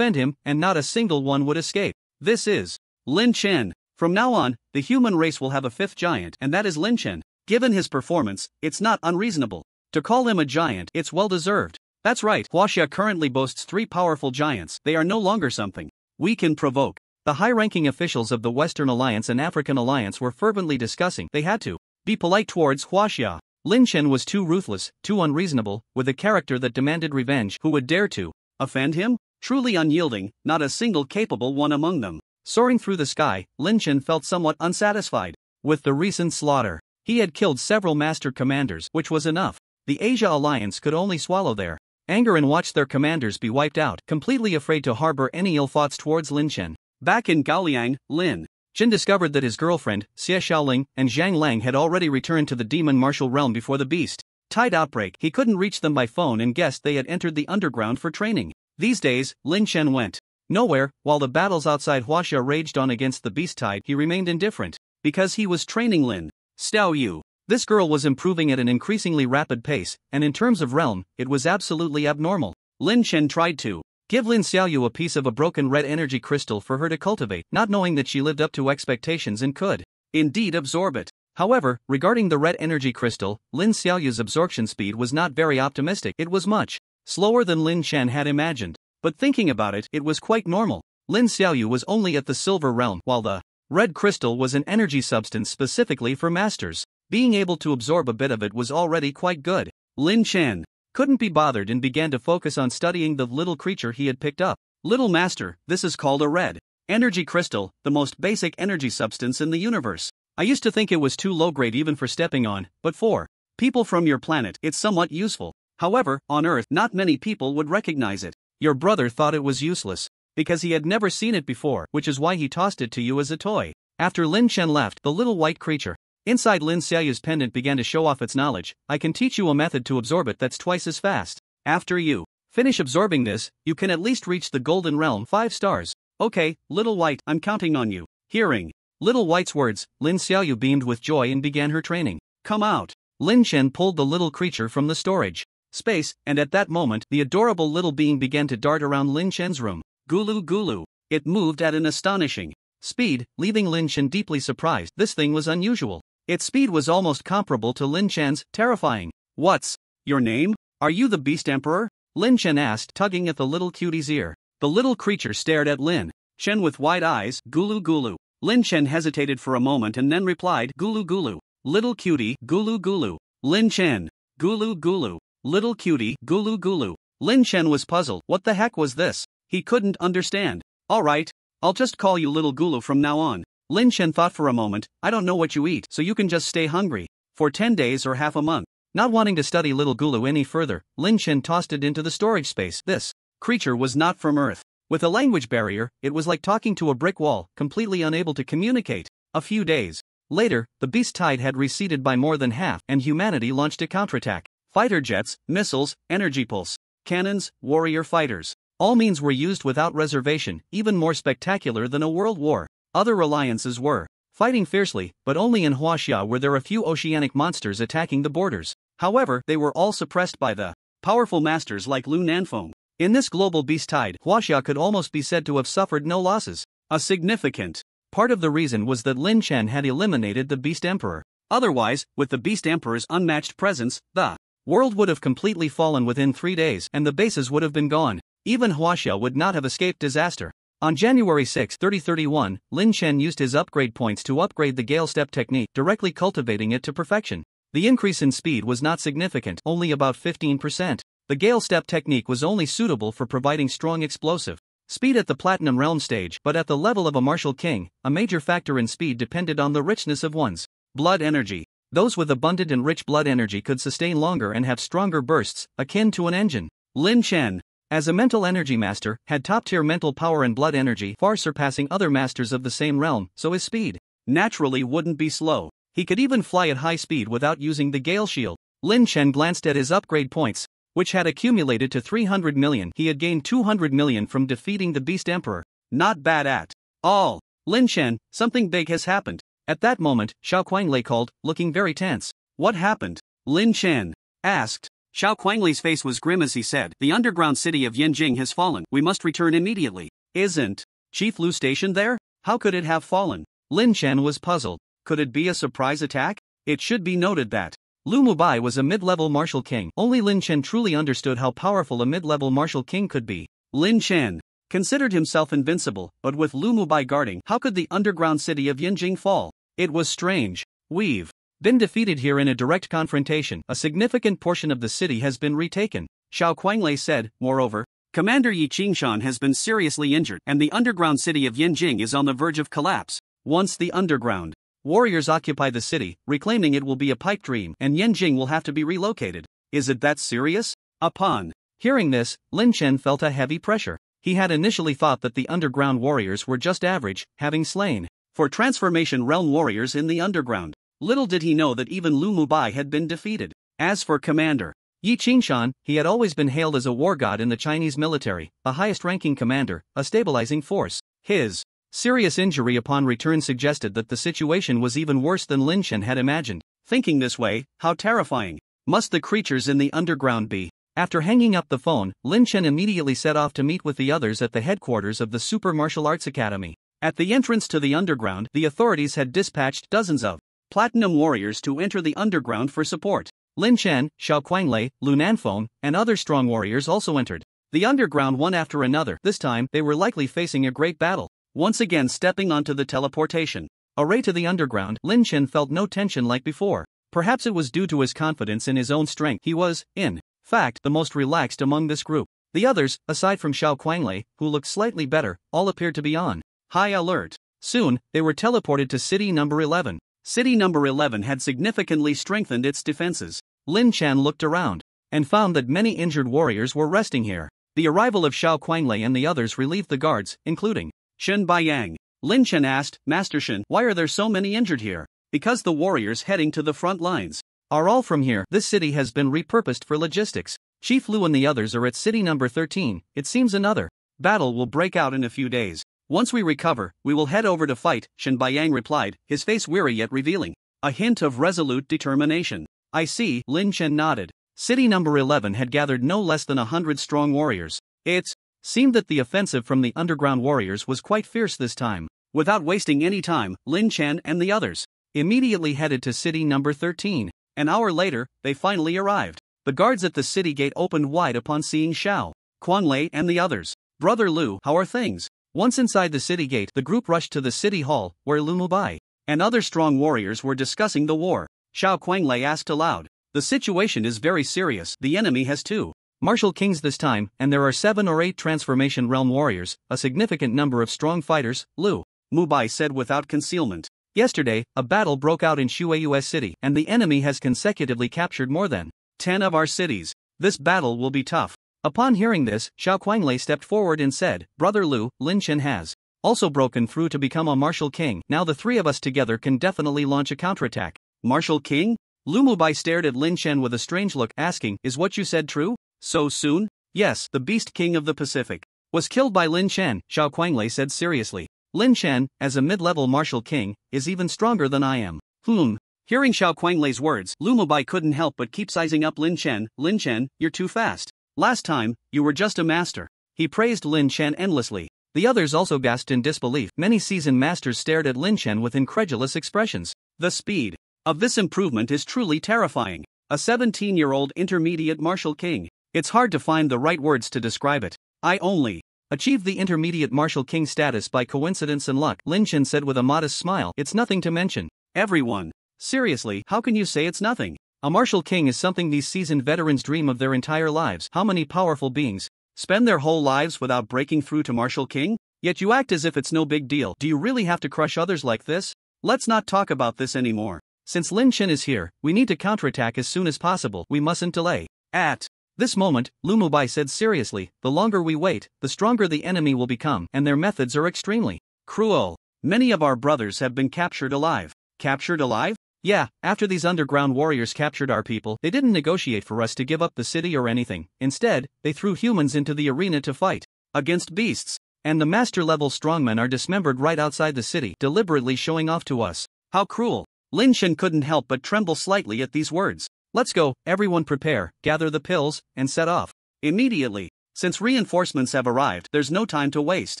him, and not a single one would escape. This is Lin Chen. From now on, the human race will have a 5th giant, and that is Lin Chen. Given his performance, it's not unreasonable to call him a giant. It's well deserved. That's right, Huaxia currently boasts 3 powerful giants. They are no longer something we can provoke. The high-ranking officials of the Western Alliance and African Alliance were fervently discussing they had to be polite towards Huaxia. Lin Chen was too ruthless, too unreasonable, with a character that demanded revenge. Who would dare to offend him? Truly unyielding, not a single capable one among them. Soaring through the sky, Lin Chen felt somewhat unsatisfied with the recent slaughter. He had killed several master commanders, which was enough. The Asia Alliance could only swallow their anger and watch their commanders be wiped out, completely afraid to harbor any ill thoughts towards Lin Chen. Back in Gaoliang, Lin Chen discovered that his girlfriend, Xie Xiaoling, and Zhang Lang had already returned to the demon martial realm before the beast tide outbreak. He couldn't reach them by phone and guessed they had entered the underground for training. These days, Lin Chen went nowhere. While the battles outside Huaxia raged on against the beast tide, he remained indifferent, because he was training Lin Xiaoyu. This girl was improving at an increasingly rapid pace, and in terms of realm, it was absolutely abnormal. Lin Chen tried to give Lin Xiaoyu a piece of a broken red energy crystal for her to cultivate, not knowing that she lived up to expectations and could indeed absorb it. However, regarding the red energy crystal, Lin Xiaoyu's absorption speed was not very optimistic. It was much slower than Lin Chen had imagined. But thinking about it, it was quite normal. Lin Xiaoyu was only at the silver realm, while the red crystal was an energy substance specifically for masters. Being able to absorb a bit of it was already quite good. Lin Chen couldn't be bothered and began to focus on studying the little creature he had picked up. Little master, this is called a red energy crystal, the most basic energy substance in the universe. I used to think it was too low grade even for stepping on, but for people from your planet, it's somewhat useful. However, on Earth, not many people would recognize it. Your brother thought it was useless because he had never seen it before, which is why he tossed it to you as a toy. After Lin Chen left, the little white creature inside Lin Xiaoyu's pendant began to show off its knowledge. I can teach you a method to absorb it that's twice as fast. After you finish absorbing this, you can at least reach the golden realm 5 stars. Okay, little white, I'm counting on you. Hearing little white's words, Lin Xiaoyu beamed with joy and began her training. Come out. Lin Chen pulled the little creature from the storage space, and at that moment, the adorable little being began to dart around Lin Chen's room. Gulu gulu. It moved at an astonishing speed, leaving Lin Chen deeply surprised. This thing was unusual. Its speed was almost comparable to Lin Chen's, terrifying. What's your name? Are you the Beast Emperor? Lin Chen asked, tugging at the little cutie's ear. The little creature stared at Lin Chen with wide eyes. Gulu gulu. Lin Chen hesitated for a moment and then replied, Gulu gulu. Little cutie, gulu gulu. Lin Chen. Gulu gulu. Little cutie, gulu gulu. Lin Chen was puzzled. What the heck was this? He couldn't understand. Alright, I'll just call you Little Gulu from now on. Lin Chen thought for a moment. I don't know what you eat, so you can just stay hungry for 10 days or half a month. Not wanting to study Little Gulu any further, Lin Chen tossed it into the storage space. This creature was not from Earth. With a language barrier, it was like talking to a brick wall, completely unable to communicate. A few days later, the beast tide had receded by more than half, and humanity launched a counterattack. Fighter jets, missiles, energy pulse, cannons, warrior fighters. All means were used without reservation, even more spectacular than a world war. Other alliances were fighting fiercely, but only in Huaxia were there a few oceanic monsters attacking the borders. However, they were all suppressed by the powerful masters like Lu Nanfeng. In this global beast tide, Huaxia could almost be said to have suffered no losses. A significant part of the reason was that Lin Chen had eliminated the Beast Emperor. Otherwise, with the Beast Emperor's unmatched presence, the world would have completely fallen within 3 days, and the bases would have been gone. Even Huaxia would not have escaped disaster. On January 6, 3031, Lin Chen used his upgrade points to upgrade the Gale Step technique, directly cultivating it to perfection. The increase in speed was not significant, only about 15%. The Gale Step technique was only suitable for providing strong explosive speed at the Platinum Realm stage, but at the level of a martial king, a major factor in speed depended on the richness of one's blood energy. Those with abundant and rich blood energy could sustain longer and have stronger bursts, akin to an engine. Lin Chen, as a mental energy master, had top-tier mental power and blood energy far surpassing other masters of the same realm, so his speed naturally wouldn't be slow. He could even fly at high speed without using the Gale Shield. Lin Chen glanced at his upgrade points, which had accumulated to 300 million. He had gained 200 million from defeating the Beast Emperor. Not bad at all. Lin Chen, something big has happened. At that moment, Xiao Kuanglei called, looking very tense. What happened? Lin Chen asked. Xiao Kuanglei's face was grim as he said, the underground city of Yanjing has fallen. We must return immediately. Isn't Chief Lu stationed there? How could it have fallen? Lin Chen was puzzled. Could it be a surprise attack? It should be noted that Lu Mubai was a mid-level martial king. Only Lin Chen truly understood how powerful a mid-level martial king could be. Lin Chen considered himself invincible, but with Lu Mubai guarding, how could the underground city of Yanjing fall? It was strange. We've been defeated here in a direct confrontation. A significant portion of the city has been retaken, Xiao Kuanglei said. Moreover, Commander Yi Qingshan has been seriously injured, and the underground city of Yanjing is on the verge of collapse. Once the underground warriors occupy the city, reclaiming it will be a pipe dream, and Yanjing will have to be relocated. Is it that serious? Upon hearing this, Lin Chen felt a heavy pressure. He had initially thought that the underground warriors were just average, having slain for transformation realm warriors in the underground. Little did he know that even Lu Mubai had been defeated. As for Commander Yi Qingshan, he had always been hailed as a war god in the Chinese military, a highest-ranking commander, a stabilizing force. His serious injury upon return suggested that the situation was even worse than Lin Chen had imagined. Thinking this way, how terrifying must the creatures in the underground be? After hanging up the phone, Lin Chen immediately set off to meet with the others at the headquarters of the Super Martial Arts Academy. At the entrance to the underground, the authorities had dispatched dozens of Platinum warriors to enter the underground for support. Lin Chen, Xiao Kuanglei, Lu Nanfeng, and other strong warriors also entered the underground one after another. This time, they were likely facing a great battle. Once again stepping onto the teleportation array to the underground, Lin Chen felt no tension like before. Perhaps it was due to his confidence in his own strength. He was, in fact, the most relaxed among this group. The others, aside from Xiao Kuanglei, who looked slightly better, all appeared to be on high alert. Soon, they were teleported to city number 11. City number 11 had significantly strengthened its defenses. Lin Chen looked around and found that many injured warriors were resting here. The arrival of Xiao Kuanglei and the others relieved the guards, including Shen Baiyang. Lin Chen asked, Master Shen, why are there so many injured here? Because the warriors heading to the front lines are all from here. This city has been repurposed for logistics. Chief Lu and the others are at city number 13. It seems another battle will break out in a few days. Once we recover, we will head over to fight, Shen Baiyang replied, his face weary yet revealing a hint of resolute determination. I see, Lin Chen nodded. City number 11 had gathered no less than 100 strong warriors. It seemed that the offensive from the underground warriors was quite fierce this time. Without wasting any time, Lin Chen and the others immediately headed to city number 13. An hour later, they finally arrived. The guards at the city gate opened wide upon seeing Xiao Kuanglei and the others. Brother Lu, how are things? Once inside the city gate, the group rushed to the city hall, where Lu Mubai and other strong warriors were discussing the war. Xiao Kuanglei asked aloud, the situation is very serious. The enemy has 2 martial kings this time, and there are 7 or 8 transformation realm warriors, a significant number of strong fighters, Lu Mubai said without concealment. Yesterday, a battle broke out in Shuaiyue City, and the enemy has consecutively captured more than 10 of our cities. This battle will be tough. Upon hearing this, Xiao Kuanglei stepped forward and said, Brother Lu, Lin Chen has also broken through to become a martial king. Now the 3 of us together can definitely launch a counterattack. Martial king? Lu Mubai stared at Lin Chen with a strange look, asking, is what you said true? So soon? Yes, the beast king of the Pacific was killed by Lin Chen, Xiao Kuanglei said seriously. Lin Chen, as a mid-level martial king, is even stronger than I am. Hearing Xiao Kuanglei's words, Lu Mubai couldn't help but keep sizing up Lin Chen. Lin Chen, you're too fast. Last time, you were just a master. He praised Lin Chen endlessly. The others also gasped in disbelief. Many seasoned masters stared at Lin Chen with incredulous expressions. The speed of this improvement is truly terrifying. A 17-year-old intermediate martial king. It's hard to find the right words to describe it. I only achieved the intermediate martial king status by coincidence and luck, Lin Chen said with a modest smile. It's nothing to mention. Everyone. Seriously, how can you say it's nothing? A martial king is something these seasoned veterans dream of their entire lives. How many powerful beings spend their whole lives without breaking through to martial king? Yet you act as if it's no big deal. Do you really have to crush others like this? Let's not talk about this anymore. Since Lin Chen is here, we need to counterattack as soon as possible. We mustn't delay. At this moment, Lu Mubai said seriously, the longer we wait, the stronger the enemy will become, and their methods are extremely cruel. Many of our brothers have been captured alive. Captured alive? Yeah, after these underground warriors captured our people, they didn't negotiate for us to give up the city or anything. Instead, they threw humans into the arena to fight against beasts. And the master-level strongmen are dismembered right outside the city, deliberately showing off to us. How cruel. Lin Chen couldn't help but tremble slightly at these words. Let's go, everyone prepare, gather the pills, and set off. Immediately. Since reinforcements have arrived, there's no time to waste.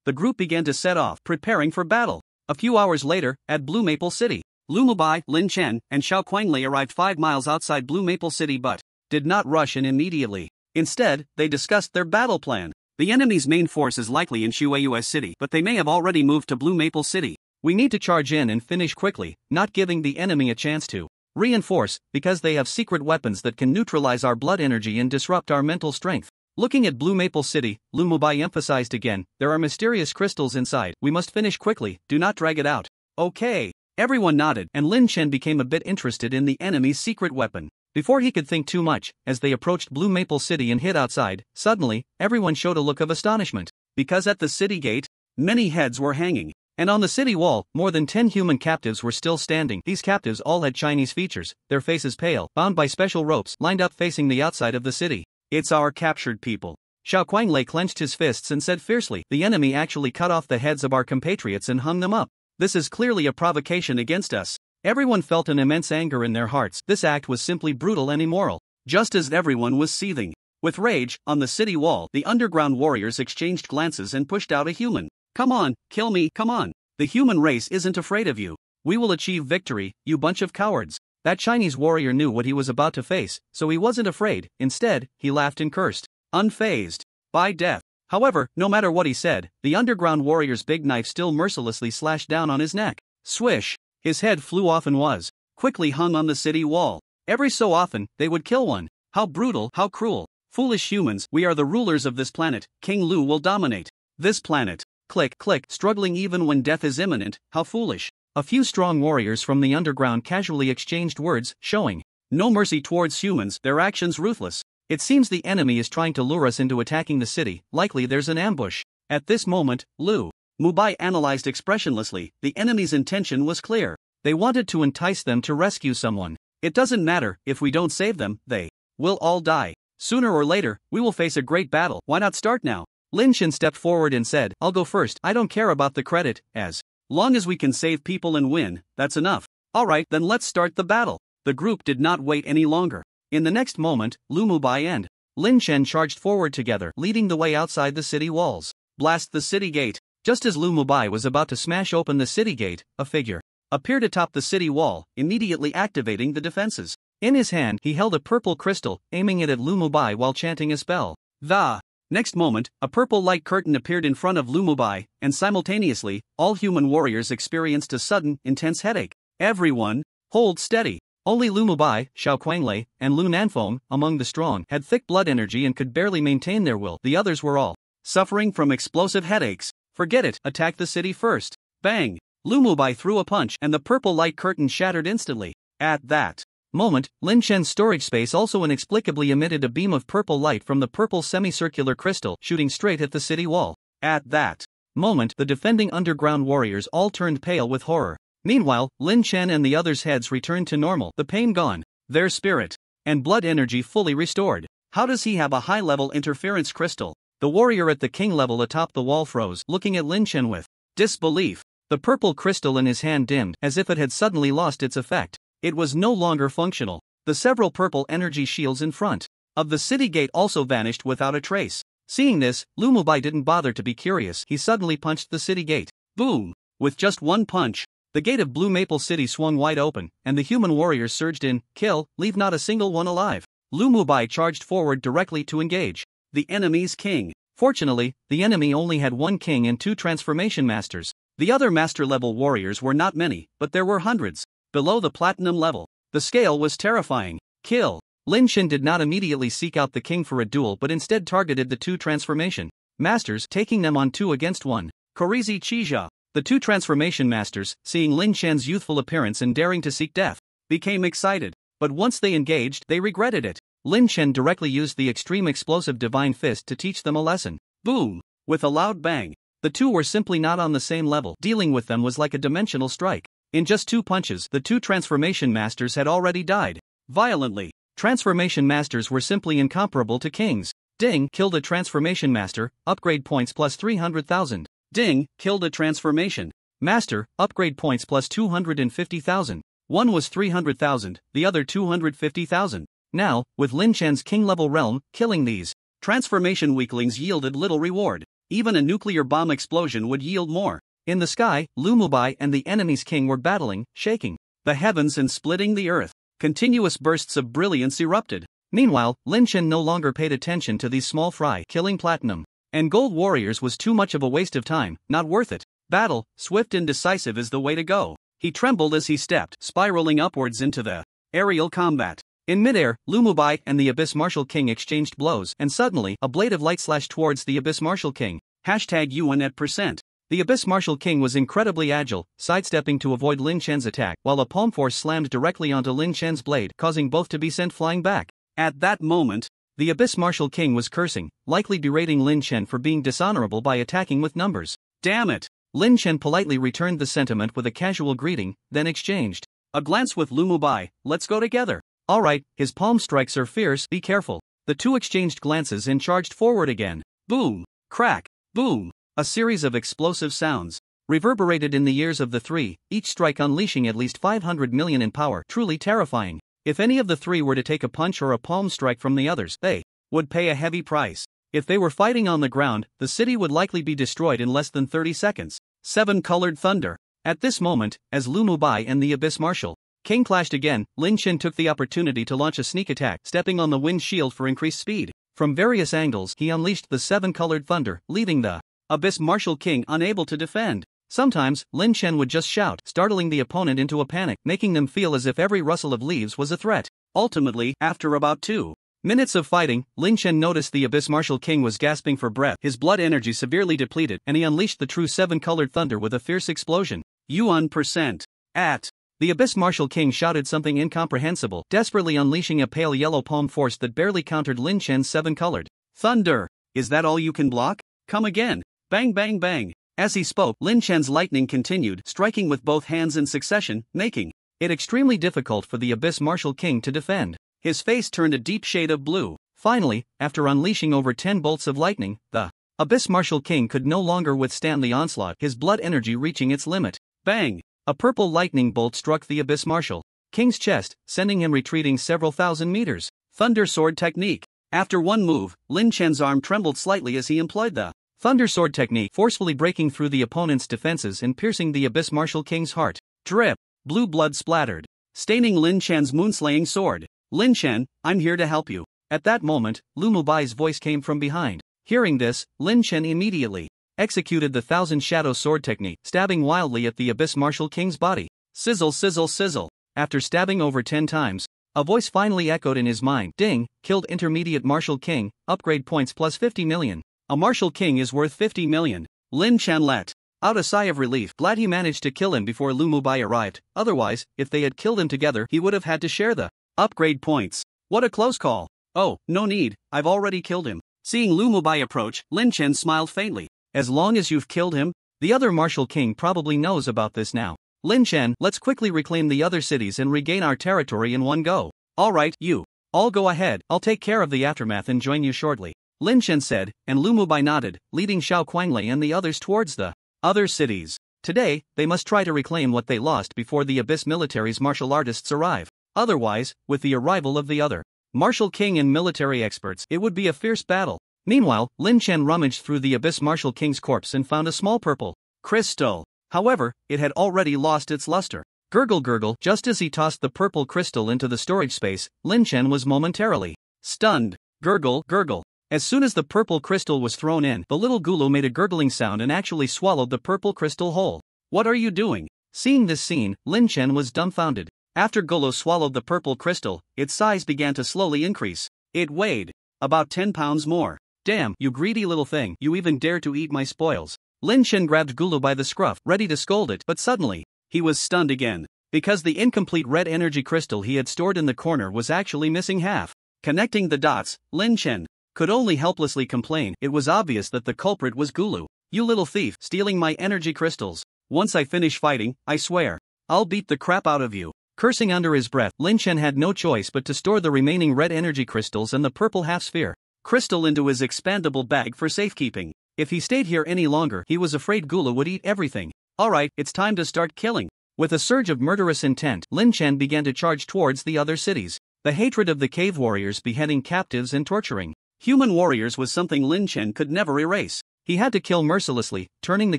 The group began to set off, preparing for battle. A few hours later, at Blue Maple City, Lu Mubai, Lin Chen, and Xiao Kuanglei arrived 5 miles outside Blue Maple City but did not rush in immediately. Instead, they discussed their battle plan. The enemy's main force is likely in Shuaiyue City, but they may have already moved to Blue Maple City. We need to charge in and finish quickly, not giving the enemy a chance to reinforce, because they have secret weapons that can neutralize our blood energy and disrupt our mental strength. Looking at Blue Maple City, Lu Mubai emphasized again, there are mysterious crystals inside. We must finish quickly, do not drag it out. Okay. Everyone nodded, and Lin Chen became a bit interested in the enemy's secret weapon. Before he could think too much, as they approached Blue Maple City and hid outside, suddenly, everyone showed a look of astonishment. Because at the city gate, many heads were hanging. And on the city wall, more than 10 human captives were still standing. These captives all had Chinese features, their faces pale, bound by special ropes, lined up facing the outside of the city. It's our captured people. Xiao Kuanglei clenched his fists and said fiercely, the enemy actually cut off the heads of our compatriots and hung them up. This is clearly a provocation against us. Everyone felt an immense anger in their hearts. This act was simply brutal and immoral. Just as everyone was seething with rage, on the city wall, the underground warriors exchanged glances and pushed out a human. Come on, kill me, come on. The human race isn't afraid of you. We will achieve victory, you bunch of cowards. That Chinese warrior knew what he was about to face, so he wasn't afraid. Instead, he laughed and cursed, unfazed by death. However, no matter what he said, the underground warrior's big knife still mercilessly slashed down on his neck. Swish! His head flew off and was quickly hung on the city wall. Every so often, they would kill one. How brutal, how cruel. Foolish humans, we are the rulers of this planet. King Lu will dominate this planet. Click, click, struggling even when death is imminent. How foolish. A few strong warriors from the underground casually exchanged words, showing no mercy towards humans, their actions ruthless. It seems the enemy is trying to lure us into attacking the city, likely there's an ambush. At this moment, Lu Mubai analyzed expressionlessly. The enemy's intention was clear. They wanted to entice them to rescue someone. It doesn't matter, if we don't save them, they will all die. Sooner or later, we will face a great battle. Why not start now? Lin Shen stepped forward and said, I'll go first. I don't care about the credit, as long as we can save people and win, that's enough. Alright, then let's start the battle. The group did not wait any longer. In the next moment, Lu Mubai and Lin Shen charged forward together, leading the way outside the city walls. Blast the city gate. Just as Lu Mubai was about to smash open the city gate, a figure appeared atop the city wall, immediately activating the defenses. In his hand, he held a purple crystal, aiming it at Lu Mubai while chanting a spell. The next moment, a purple light curtain appeared in front of Lu Mubai, and simultaneously, all human warriors experienced a sudden, intense headache. Everyone, hold steady. Only Lu Mubai, Xiao Kuanglei, and Lu Nanfeng, among the strong, had thick blood energy and could barely maintain their will. The others were all suffering from explosive headaches. Forget it, attack the city first. Bang! Lu Mubai threw a punch and the purple light curtain shattered instantly. At that moment, Lin Shen's storage space also inexplicably emitted a beam of purple light from the purple semicircular crystal, shooting straight at the city wall. At that moment, the defending underground warriors all turned pale with horror. Meanwhile, Lin Chen and the others' heads returned to normal, the pain gone, their spirit and blood energy fully restored. How does he have a high-level interference crystal? The warrior at the king level atop the wall froze, looking at Lin Chen with disbelief. The purple crystal in his hand dimmed, as if it had suddenly lost its effect. It was no longer functional. The several purple energy shields in front of the city gate also vanished without a trace. Seeing this, Lu Mubai didn't bother to be curious. He suddenly punched the city gate. Boom! With just one punch, the gate of Blue Maple City swung wide open, and the human warriors surged in. Kill, leave not a single one alive. Lu Mubai charged forward directly to engage the enemy's king. Fortunately, the enemy only had one king and two transformation masters. The other master-level warriors were not many, but there were hundreds. Below the platinum level, the scale was terrifying. Kill. Lin Shen did not immediately seek out the king for a duel but instead targeted the two transformation masters, taking them on 2 against 1. Korizi Chija. The two transformation masters, seeing Lin Shen's youthful appearance and daring to seek death, became excited. But once they engaged, they regretted it. Lin Shen directly used the extreme explosive divine fist to teach them a lesson. Boom! With a loud bang, the two were simply not on the same level. Dealing with them was like a dimensional strike. In just 2 punches, the two transformation masters had already died violently. Transformation masters were simply incomparable to kings. Ding! Killed a transformation master, upgrade points plus 300,000. Ding! Killed a transformation master, upgrade points plus 250,000. One was 300,000, the other 250,000. Now, with Lin Shen's king-level realm, killing these transformation weaklings yielded little reward. Even a nuclear bomb explosion would yield more. In the sky, Lu Mubai and the enemy's king were battling, shaking the heavens and splitting the earth. Continuous bursts of brilliance erupted. Meanwhile, Lin Shen no longer paid attention to these small fry. Killing platinum and gold warriors was too much of a waste of time, not worth it. Battle, swift and decisive is the way to go. He trembled as he stepped, spiraling upwards into the aerial combat. In midair, Lu Mubai and the Abyss Martial King exchanged blows, and suddenly, a blade of light slashed towards the Abyss Martial King. #UN at %. The Abyss Martial King was incredibly agile, sidestepping to avoid Lin Shen's attack, while a palm force slammed directly onto Lin Shen's blade, causing both to be sent flying back. At that moment, the Abyss Martial King was cursing, likely berating Lin Shen for being dishonorable by attacking with numbers. Damn it! Lin Shen politely returned the sentiment with a casual greeting, then exchanged a glance with Lu Mubai. Let's go together. Alright, his palm strikes are fierce, be careful. The two exchanged glances and charged forward again. Boom! Crack! Boom! A series of explosive sounds reverberated in the ears of the three, each strike unleashing at least 500 million in power, truly terrifying. If any of the three were to take a punch or a palm strike from the others, they would pay a heavy price. If they were fighting on the ground, the city would likely be destroyed in less than 30 seconds. 7 Colored Thunder. At this moment, as Lu Mubai and the Abyss Martial King clashed again. Lin Chen took the opportunity to launch a sneak attack, stepping on the wind shield for increased speed. From various angles, he unleashed the seven-colored thunder, leaving the Abyss Martial King unable to defend. Sometimes, Lin Chen would just shout, startling the opponent into a panic, making them feel as if every rustle of leaves was a threat. Ultimately, after about 2 minutes of fighting, Lin Chen noticed the Abyss Martial King was gasping for breath, his blood energy severely depleted, and he unleashed the true seven-colored thunder with a fierce explosion. Yuan %. At. The Abyss Martial King shouted something incomprehensible, desperately unleashing a pale yellow palm force that barely countered Lin Chen's seven-colored thunder. Is that all you can block? Come again. Bang bang bang. As he spoke, Lin Chen's lightning continued, striking with both hands in succession, making it extremely difficult for the Abyss Martial King to defend. His face turned a deep shade of blue. Finally, after unleashing over 10 bolts of lightning, the Abyss Martial King could no longer withstand the onslaught, his blood energy reaching its limit. Bang! A purple lightning bolt struck the Abyss Martial King's chest, sending him retreating several thousand meters. Thunder Sword Technique. After one move, Lin Chen's arm trembled slightly as he employed the Thunder Sword Technique, forcefully breaking through the opponent's defenses and piercing the Abyss Martial King's heart. Drip. Blue blood splattered, staining Lin Chen's moonslaying sword. Lin Chen, I'm here to help you. At that moment, Lu Mubai's voice came from behind. Hearing this, Lin Chen immediately executed the Thousand Shadow Sword Technique, stabbing wildly at the Abyss Martial King's body. Sizzle sizzle sizzle. After stabbing over 10 times, a voice finally echoed in his mind. Ding, killed Intermediate Martial King, upgrade points plus 50 million. A Martial King is worth 50 million. Lin Chen let out a sigh of relief, glad he managed to kill him before Lu Mubai arrived. Otherwise, if they had killed him together, he would have had to share the upgrade points. What a close call. Oh, no need, I've already killed him. Seeing Lu Mubai approach, Lin Chen smiled faintly. As long as you've killed him, the other Martial King probably knows about this now. Lin Chen, let's quickly reclaim the other cities and regain our territory in one go. Alright, you all go ahead, I'll take care of the aftermath and join you shortly. Lin Chen said, and Lu Mubai nodded, leading Xiao Kuanglei and the others towards the other cities. Today, they must try to reclaim what they lost before the Abyss military's martial artists arrive. Otherwise, with the arrival of the other Martial King and military experts, it would be a fierce battle. Meanwhile, Lin Chen rummaged through the Abyss Martial King's corpse and found a small purple crystal. However, it had already lost its luster. Gurgle gurgle. Just as he tossed the purple crystal into the storage space, Lin Chen was momentarily stunned. Gurgle gurgle. As soon as the purple crystal was thrown in, the little Gulu made a gurgling sound and actually swallowed the purple crystal whole. What are you doing? Seeing this scene, Lin Chen was dumbfounded. After Gulu swallowed the purple crystal, its size began to slowly increase. It weighed about 10 pounds more. Damn, you greedy little thing, you even dare to eat my spoils. Lin Chen grabbed Gulu by the scruff, ready to scold it, but suddenly, he was stunned again. Because the incomplete red energy crystal he had stored in the corner was actually missing half. Connecting the dots, Lin Chen could only helplessly complain. It was obvious that the culprit was Gulu. You little thief, stealing my energy crystals. Once I finish fighting, I swear, I'll beat the crap out of you. Cursing under his breath, Lin Chen had no choice but to store the remaining red energy crystals and the purple half-sphere crystal into his expandable bag for safekeeping. If he stayed here any longer, he was afraid Gulu would eat everything. Alright, it's time to start killing. With a surge of murderous intent, Lin Chen began to charge towards the other cities. The hatred of the cave warriors beheading captives and torturing human warriors was something Lin Chen could never erase. He had to kill mercilessly, turning the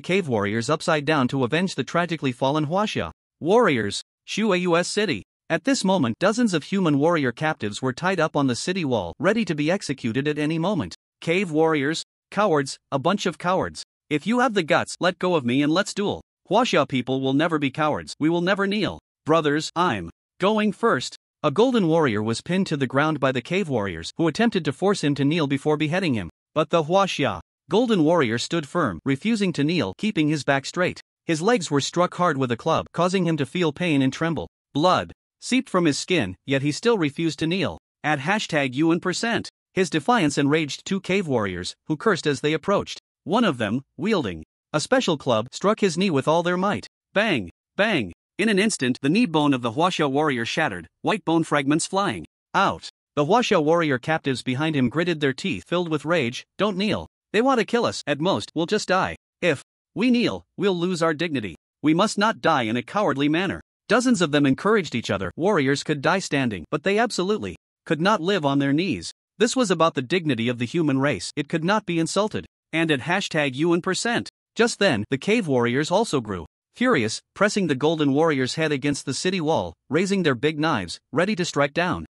cave warriors upside down to avenge the tragically fallen Huaxia warriors. Shuai U.S. City. At this moment, dozens of human warrior captives were tied up on the city wall, ready to be executed at any moment. Cave warriors? Cowards, a bunch of cowards. If you have the guts, let go of me and let's duel. Huaxia people will never be cowards, we will never kneel. Brothers, I'm going first. A golden warrior was pinned to the ground by the cave warriors, who attempted to force him to kneel before beheading him. But the Huaxia golden warrior stood firm, refusing to kneel, keeping his back straight. His legs were struck hard with a club, causing him to feel pain and tremble. Blood seeped from his skin, yet he still refused to kneel. At #Yuan%. His defiance enraged two cave warriors, who cursed as they approached. One of them, wielding a special club, struck his knee with all their might. Bang! Bang! In an instant, the knee bone of the Huaxia warrior shattered, white bone fragments flying out. The Huaxia warrior captives behind him gritted their teeth, filled with rage. Don't kneel. They want to kill us. At most, we'll just die. If we kneel, we'll lose our dignity. We must not die in a cowardly manner. Dozens of them encouraged each other. Warriors could die standing, but they absolutely could not live on their knees. This was about the dignity of the human race. It could not be insulted. And at #Yuan%. Just then, the cave warriors also grew furious, pressing the golden warrior's head against the city wall, raising their big knives, ready to strike down.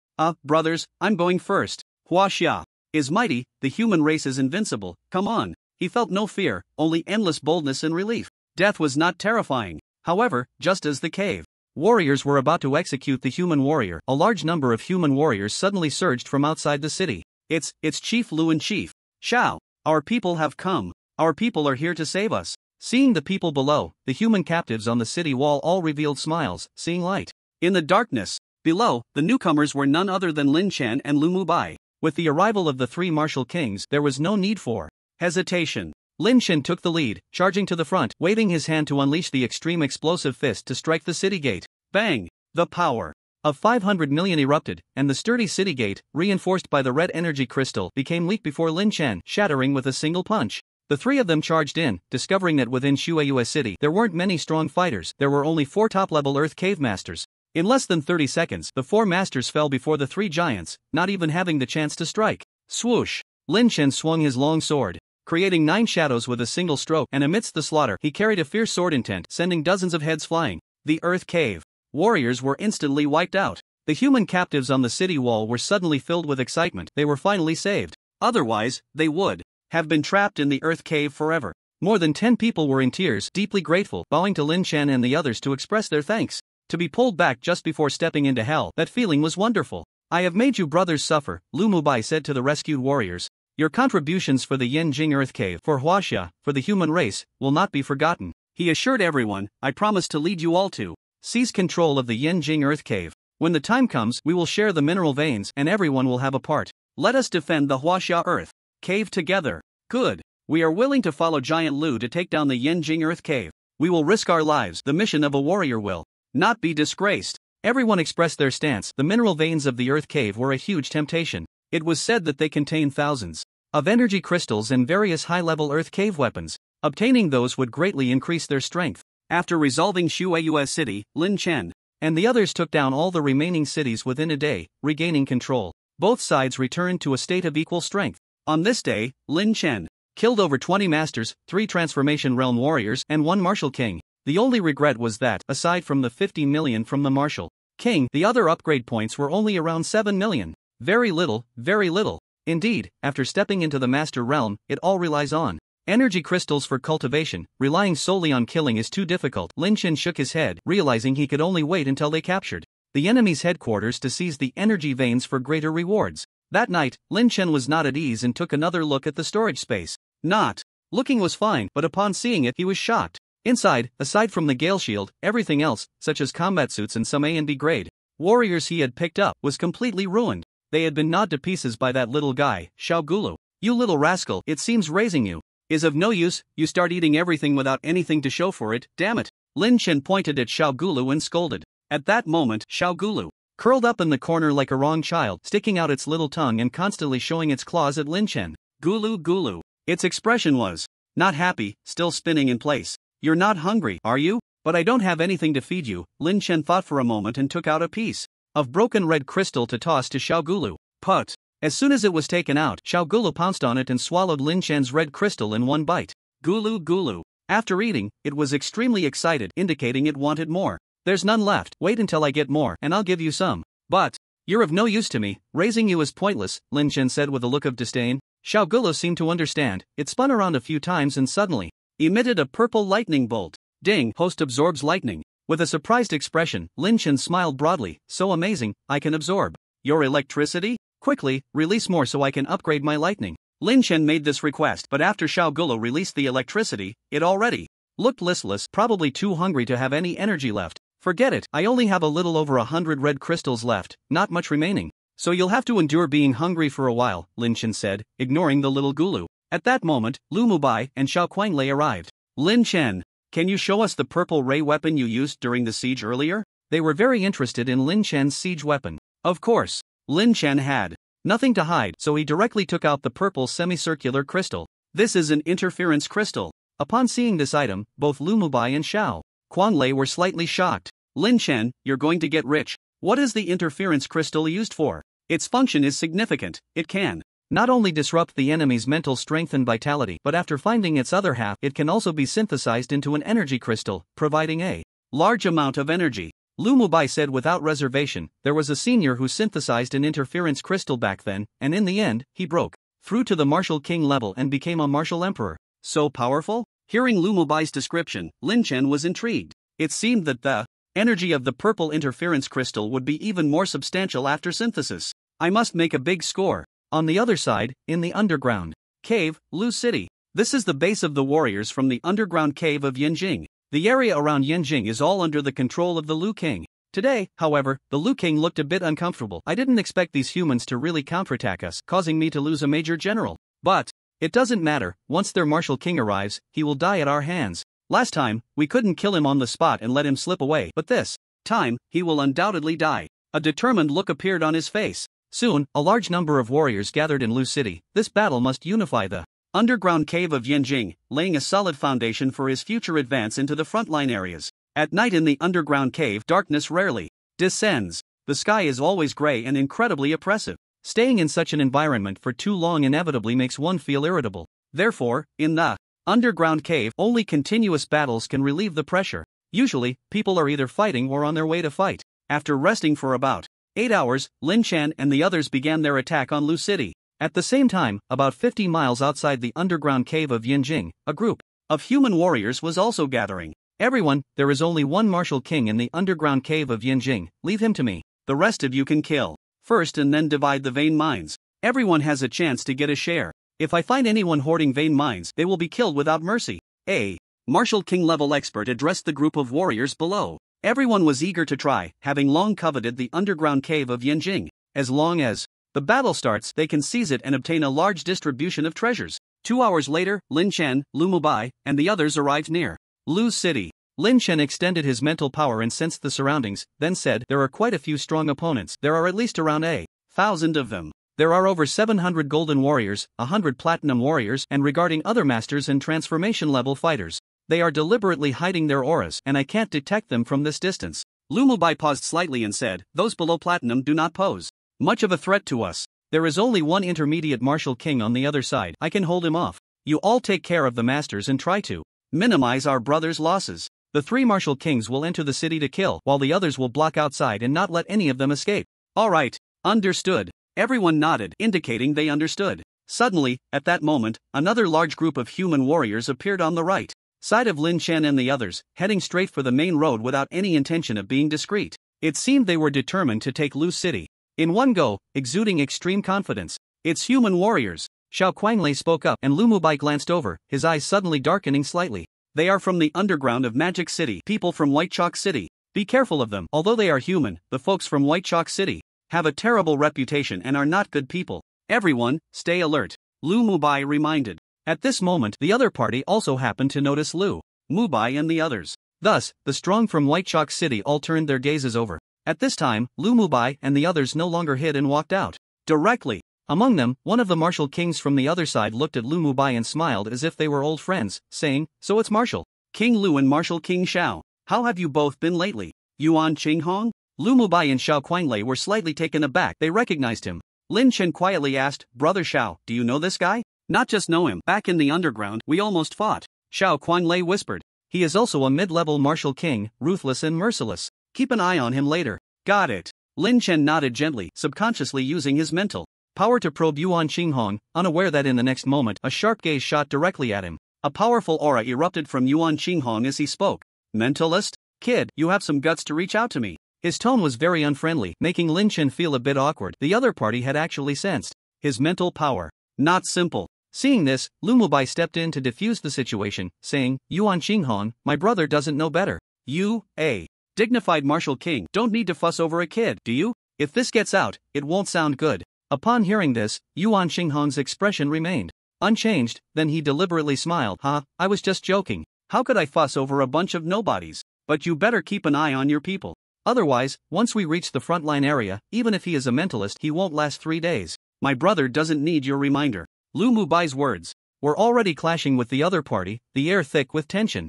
Brothers, I'm going first. Huaxia is mighty, the human race is invincible, come on. He felt no fear, only endless boldness and relief. Death was not terrifying. However, just as the cave warriors were about to execute the human warrior, a large number of human warriors suddenly surged from outside the city. It's Chief Lu and Chief Shao. Our people have come. Our people are here to save us. Seeing the people below, the human captives on the city wall all revealed smiles, seeing light. In the darkness below, the newcomers were none other than Lin Chen and Lu Mubai. With the arrival of the three martial kings, there was no need for hesitation. Lin Chen took the lead, charging to the front, waving his hand to unleash the extreme explosive fist to strike the city gate. Bang! The power of 500 million erupted, and the sturdy city gate, reinforced by the red energy crystal, became weak before Lin Chen, shattering with a single punch. The three of them charged in, discovering that within Shueiyue City there weren't many strong fighters, there were only 4 top-level Earth Cave Masters. In less than 30 seconds, the 4 masters fell before the 3 giants, not even having the chance to strike. Swoosh! Lin Chen swung his long sword, creating 9 shadows with a single stroke, and amidst the slaughter, he carried a fierce sword intent, sending dozens of heads flying. The Earth Cave warriors were instantly wiped out. The human captives on the city wall were suddenly filled with excitement, they were finally saved. Otherwise, they would have been trapped in the Earth Cave forever. More than 10 people were in tears, deeply grateful, bowing to Lin Chen and the others to express their thanks. To be pulled back just before stepping into hell, that feeling was wonderful. I have made you brothers suffer, Lu Mubai said to the rescued warriors. Your contributions for the Yin Jing Earth Cave, for Huaxia, for the human race, will not be forgotten. He assured everyone, I promise to lead you all to seize control of the Yin Jing Earth Cave. When the time comes, we will share the mineral veins and everyone will have a part. Let us defend the Huaxia Earth Cave together. Good. We are willing to follow Giant Lu to take down the Yin Jing Earth Cave. We will risk our lives. The mission of a warrior will not be disgraced. Everyone expressed their stance. The mineral veins of the Earth Cave were a huge temptation. It was said that they contain thousands of energy crystals and various high-level Earth Cave weapons. Obtaining those would greatly increase their strength. After resolving Shueiyue City, Lin Chen and the others took down all the remaining cities within a day, regaining control. Both sides returned to a state of equal strength. On this day, Lin Chen killed over 20 masters, 3 transformation realm warriors, and 1 martial king. The only regret was that, aside from the 50 million from the martial king, the other upgrade points were only around 7 million. Very little, very little. Indeed, after stepping into the master realm, it all relies on energy crystals for cultivation. Relying solely on killing is too difficult. Lin Chen shook his head, realizing he could only wait until they captured the enemy's headquarters to seize the energy veins for greater rewards. That night, Lin Chen was not at ease and took another look at the storage space. Not looking was fine, but upon seeing it, he was shocked. Inside, aside from the Gale Shield, everything else, such as combat suits and some A and B grade warriors he had picked up, was completely ruined. They had been gnawed to pieces by that little guy, Xiao Gulu. You little rascal, it seems raising you is of no use. You start eating everything without anything to show for it, damn it. Lin Chen pointed at Xiao Gulu and scolded. At that moment, Xiao Gulu curled up in the corner like a wrong child, sticking out its little tongue and constantly showing its claws at Lin Chen. Gulu Gulu. Its expression was not happy, still spinning in place. You're not hungry, are you? But I don't have anything to feed you. Lin Chen thought for a moment and took out a piece of broken red crystal to toss to Xiao Gulu. Put. As soon as it was taken out, Xiao Gulu pounced on it and swallowed Lin Chen's red crystal in one bite. Gulu Gulu. After eating, it was extremely excited, indicating it wanted more. There's none left. Wait until I get more, and I'll give you some. But you're of no use to me. Raising you is pointless, Lin Chen said with a look of disdain. Xiao Gulu seemed to understand. It spun around a few times and suddenly emitted a purple lightning bolt. Ding! Host absorbs lightning. With a surprised expression, Lin Chen smiled broadly. So amazing, I can absorb your electricity? Quickly, release more so I can upgrade my lightning. Lin Chen made this request, but after Xiao Gulu released the electricity, it already looked listless, probably too hungry to have any energy left. Forget it, I only have a little over 100 red crystals left, not much remaining. So you'll have to endure being hungry for a while, Lin Chen said, ignoring the little Gulu. At that moment, Lu Mubai and Xiao Quanglei arrived. Lin Chen, can you show us the purple ray weapon you used during the siege earlier? They were very interested in Lin Chen's siege weapon. Of course, Lin Chen had nothing to hide, so he directly took out the purple semicircular crystal. This is an interference crystal. Upon seeing this item, both Lu Mubai and Xiao Quanglei were slightly shocked. Lin Chen, you're going to get rich. What is the interference crystal used for? Its function is significant. It can not only disrupt the enemy's mental strength and vitality, but after finding its other half, it can also be synthesized into an energy crystal, providing a large amount of energy. Lu Mubai said without reservation. There was a senior who synthesized an interference crystal back then, and in the end, he broke through to the martial king level and became a martial emperor. So powerful? Hearing Lu Mubai's description, Lin Chen was intrigued. It seemed that the energy of the purple interference crystal would be even more substantial after synthesis. I must make a big score. On the other side, in the underground cave, Lu City. This is the base of the warriors from the underground cave of Yanjing. The area around Yanjing is all under the control of the Lu King. Today, however, the Lu King looked a bit uncomfortable. I didn't expect these humans to really counterattack us, causing me to lose a major general. But it doesn't matter. Once their martial king arrives, he will die at our hands. Last time, we couldn't kill him on the spot and let him slip away, but this time, he will undoubtedly die. A determined look appeared on his face. Soon, a large number of warriors gathered in Lu City. This battle must unify the underground cave of Yanjing, laying a solid foundation for his future advance into the frontline areas. At night in the underground cave, darkness rarely descends. The sky is always gray and incredibly oppressive. Staying in such an environment for too long inevitably makes one feel irritable. Therefore, in the underground cave, only continuous battles can relieve the pressure. Usually, people are either fighting or on their way to fight. After resting for about 8 hours, Lin Chen and the others began their attack on Lu City. At the same time, about 50 miles outside the underground cave of Yanjing, a group of human warriors was also gathering. Everyone, there is only one martial king in the underground cave of Yanjing. Leave him to me. The rest of you can kill first and then divide the vein mines. Everyone has a chance to get a share. If I find anyone hoarding vein mines, they will be killed without mercy. A martial king level expert addressed the group of warriors below. Everyone was eager to try, having long coveted the underground cave of Yanjing. As long as the battle starts, they can seize it and obtain a large distribution of treasures. 2 hours later, Lin Chen, Lu Mubai, and the others arrived near Lu City. Lin Chen extended his mental power and sensed the surroundings, then said, "There are quite a few strong opponents. There are at least around 1,000 of them. There are over 700 golden warriors, 100 platinum warriors, and regarding other masters and transformation level fighters. They are deliberately hiding their auras, and I can't detect them from this distance." Lu Mubai paused slightly and said, "Those below platinum do not pose much of a threat to us. There is only one intermediate martial king on the other side. I can hold him off. You all take care of the masters and try to minimize our brother's losses. The 3 martial kings will enter the city to kill, while the others will block outside and not let any of them escape." "All right, understood." Everyone nodded, indicating they understood. Suddenly, at that moment, another large group of human warriors appeared on the right side of Lin Chen and the others, heading straight for the main road without any intention of being discreet. It seemed they were determined to take Lu City in one go, exuding extreme confidence. "It's human warriors." Xiao Kuanglei spoke up, and Lu Mubai glanced over, his eyes suddenly darkening slightly. "They are from the underground of Magic City, people from White Chalk City. Be careful of them. Although they are human, the folks from White Chalk City have a terrible reputation and are not good people. Everyone, stay alert," Lu Mubai reminded. At this moment, the other party also happened to notice Lu Mubai and the others. Thus, the strong from White Chalk City all turned their gazes over. At this time, Lu Mubai and the others no longer hid and walked out directly. Among them, one of the martial kings from the other side looked at Lu Mubai and smiled as if they were old friends, saying, "So it's Martial King Lu and Martial King Xiao. How have you both been lately?" Yuan Qinghong? Lu Mubai and Xiao Kuanglei were slightly taken aback. They recognized him. Lin Chen quietly asked, "Brother Xiao, do you know this guy?" "Not just know him. Back in the underground, we almost fought," Xiao Kuanglei whispered. "He is also a mid-level martial king, ruthless and merciless. Keep an eye on him later." "Got it." Lin Chen nodded gently, subconsciously using his mental power to probe Yuan Qinghong, unaware that in the next moment a sharp gaze shot directly at him. A powerful aura erupted from Yuan Qinghong as he spoke. "Mentalist? Kid, you have some guts to reach out to me." His tone was very unfriendly, making Lin Chen feel a bit awkward. The other party had actually sensed his mental power. Not simple. Seeing this, Lu Mubai stepped in to defuse the situation, saying, "Yuan Qinghong, my brother doesn't know better. You, a dignified martial king, don't need to fuss over a kid, do you? If this gets out, it won't sound good." Upon hearing this, Yuan Qinghong's expression remained unchanged, then he deliberately smiled. I was just joking. How could I fuss over a bunch of nobodies? But you better keep an eye on your people. Otherwise, once we reach the frontline area, even if he is a mentalist, he won't last 3 days. My brother doesn't need your reminder." Lu Mubai's words were already clashing with the other party, the air thick with tension.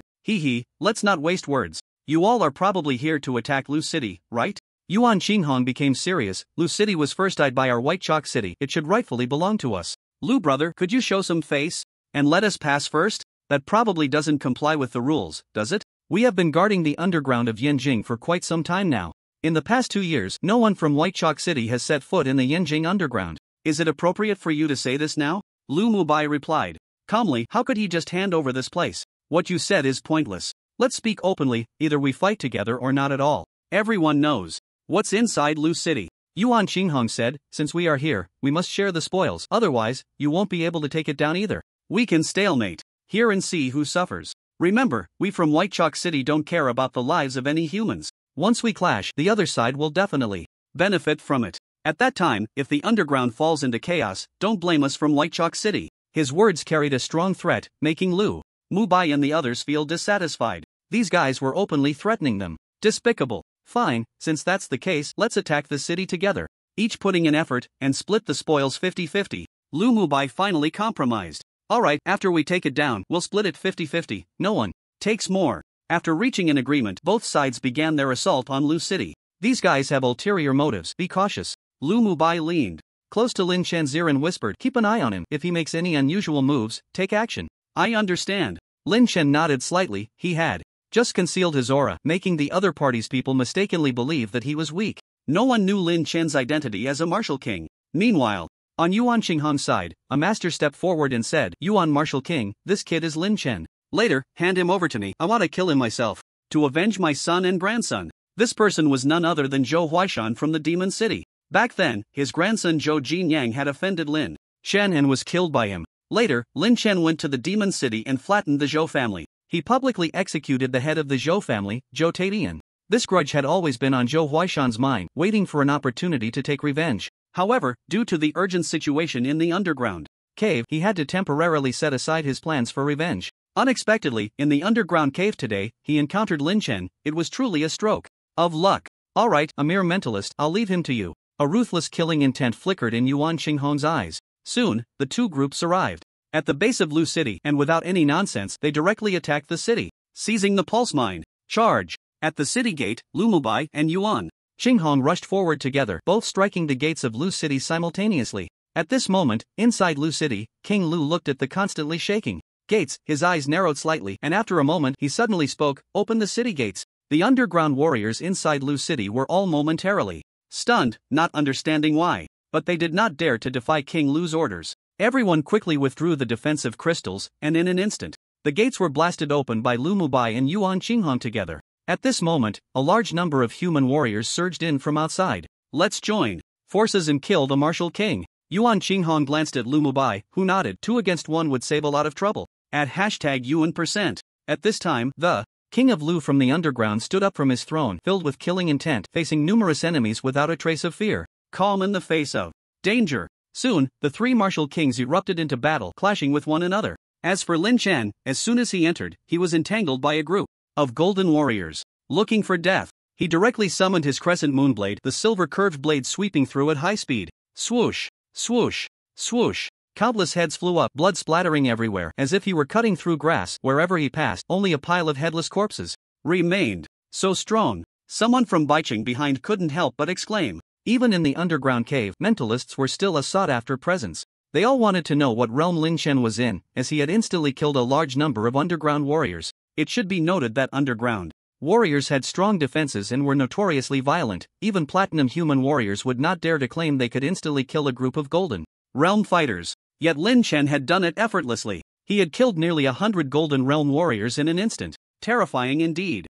Let's not waste words. You all are probably here to attack Lu City, right? Yuan Qinghong became serious. Lu City was first eyed by our white chalk city. It should rightfully belong to us. Lu brother, could you show some face? And let us pass first? That probably doesn't comply with the rules, does it? We have been guarding the underground of Yanjing for quite some time now. In the past 2 years, no one from White Chalk City has set foot in the Yanjing underground. Is it appropriate for you to say this now? Lu Mubai replied. Calmly, how could he just hand over this place? What you said is pointless. Let's speak openly, either we fight together or not at all. Everyone knows what's inside Lu City. Yuan Qinghong said, since we are here, we must share the spoils, otherwise, you won't be able to take it down either. We can stalemate here and see who suffers. Remember, we from White Chalk City don't care about the lives of any humans. Once we clash, the other side will definitely benefit from it. At that time, if the underground falls into chaos, don't blame us from White Chalk City. His words carried a strong threat, making Lu Mubai and the others feel dissatisfied. These guys were openly threatening them. Despicable. Fine, since that's the case, let's attack the city together. Each putting in effort, and split the spoils 50-50. Lu Mubai finally compromised. Alright, after we take it down, we'll split it 50-50, no one takes more. After reaching an agreement, both sides began their assault on Lu City. These guys have ulterior motives, be cautious. Lu Mubai leaned close to Lin Shanzir and whispered, keep an eye on him, if he makes any unusual moves, take action. I understand. Lin Shen nodded slightly, he had just concealed his aura, making the other party's people mistakenly believe that he was weak. No one knew Lin Chen's identity as a martial king. Meanwhile, on Yuan Qinghong's side, a master stepped forward and said, Yuan Martial King, this kid is Lin Chen. Later, hand him over to me, I want to kill him myself. To avenge my son and grandson. This person was none other than Zhou Huaishan from the Demon City. Back then, his grandson Zhou Jinyang had offended Lin Shen and was killed by him. Later, Lin Chen went to the Demon City and flattened the Zhou family. He publicly executed the head of the Zhou family, Zhou Taidian. This grudge had always been on Zhou Huaishan's mind, waiting for an opportunity to take revenge. However, due to the urgent situation in the underground cave, he had to temporarily set aside his plans for revenge. Unexpectedly, in the underground cave today, he encountered Lin Chen. It was truly a stroke of luck. Alright, a mere mentalist, I'll leave him to you. A ruthless killing intent flickered in Yuan Qinghong's eyes. Soon, the two groups arrived at the base of Lu City, and without any nonsense, they directly attacked the city, seizing the pulse mine. Charge! At the city gate, Lu Mubai and Yuan Qinghong rushed forward together, both striking the gates of Lu City simultaneously. At this moment, inside Lu City, King Lu looked at the constantly shaking gates, his eyes narrowed slightly, and after a moment he suddenly spoke, open the city gates. The underground warriors inside Lu City were all momentarily stunned, not understanding why, but they did not dare to defy King Lu's orders. Everyone quickly withdrew the defensive crystals, and in an instant, the gates were blasted open by Lu Mubai and Yuan Qinghong together. At this moment, a large number of human warriors surged in from outside. Let's join forces and kill the martial king. Yuan Qinghong glanced at Lu Mubai, who nodded. 2 against 1 would save a lot of trouble. At #Yuan%. At this time, the king of Lu from the underground stood up from his throne, filled with killing intent, facing numerous enemies without a trace of fear. Calm in the face of danger. Soon, the 3 martial kings erupted into battle, clashing with one another. As for Lin Chen, as soon as he entered, he was entangled by a group of golden warriors, looking for death. He directly summoned his crescent moonblade, the silver curved blade sweeping through at high speed. Swoosh, swoosh, swoosh. Countless heads flew up, blood splattering everywhere, as if he were cutting through grass. Wherever he passed, only a pile of headless corpses remained. So strong. Someone from Baicheng behind couldn't help but exclaim. Even in the underground cave, mentalists were still a sought-after presence. They all wanted to know what realm Lin Chen was in, as he had instantly killed a large number of underground warriors. It should be noted that underground warriors had strong defenses and were notoriously violent. Even platinum human warriors would not dare to claim they could instantly kill a group of golden realm fighters. Yet Lin Chen had done it effortlessly. He had killed nearly 100 golden realm warriors in an instant. Terrifying indeed.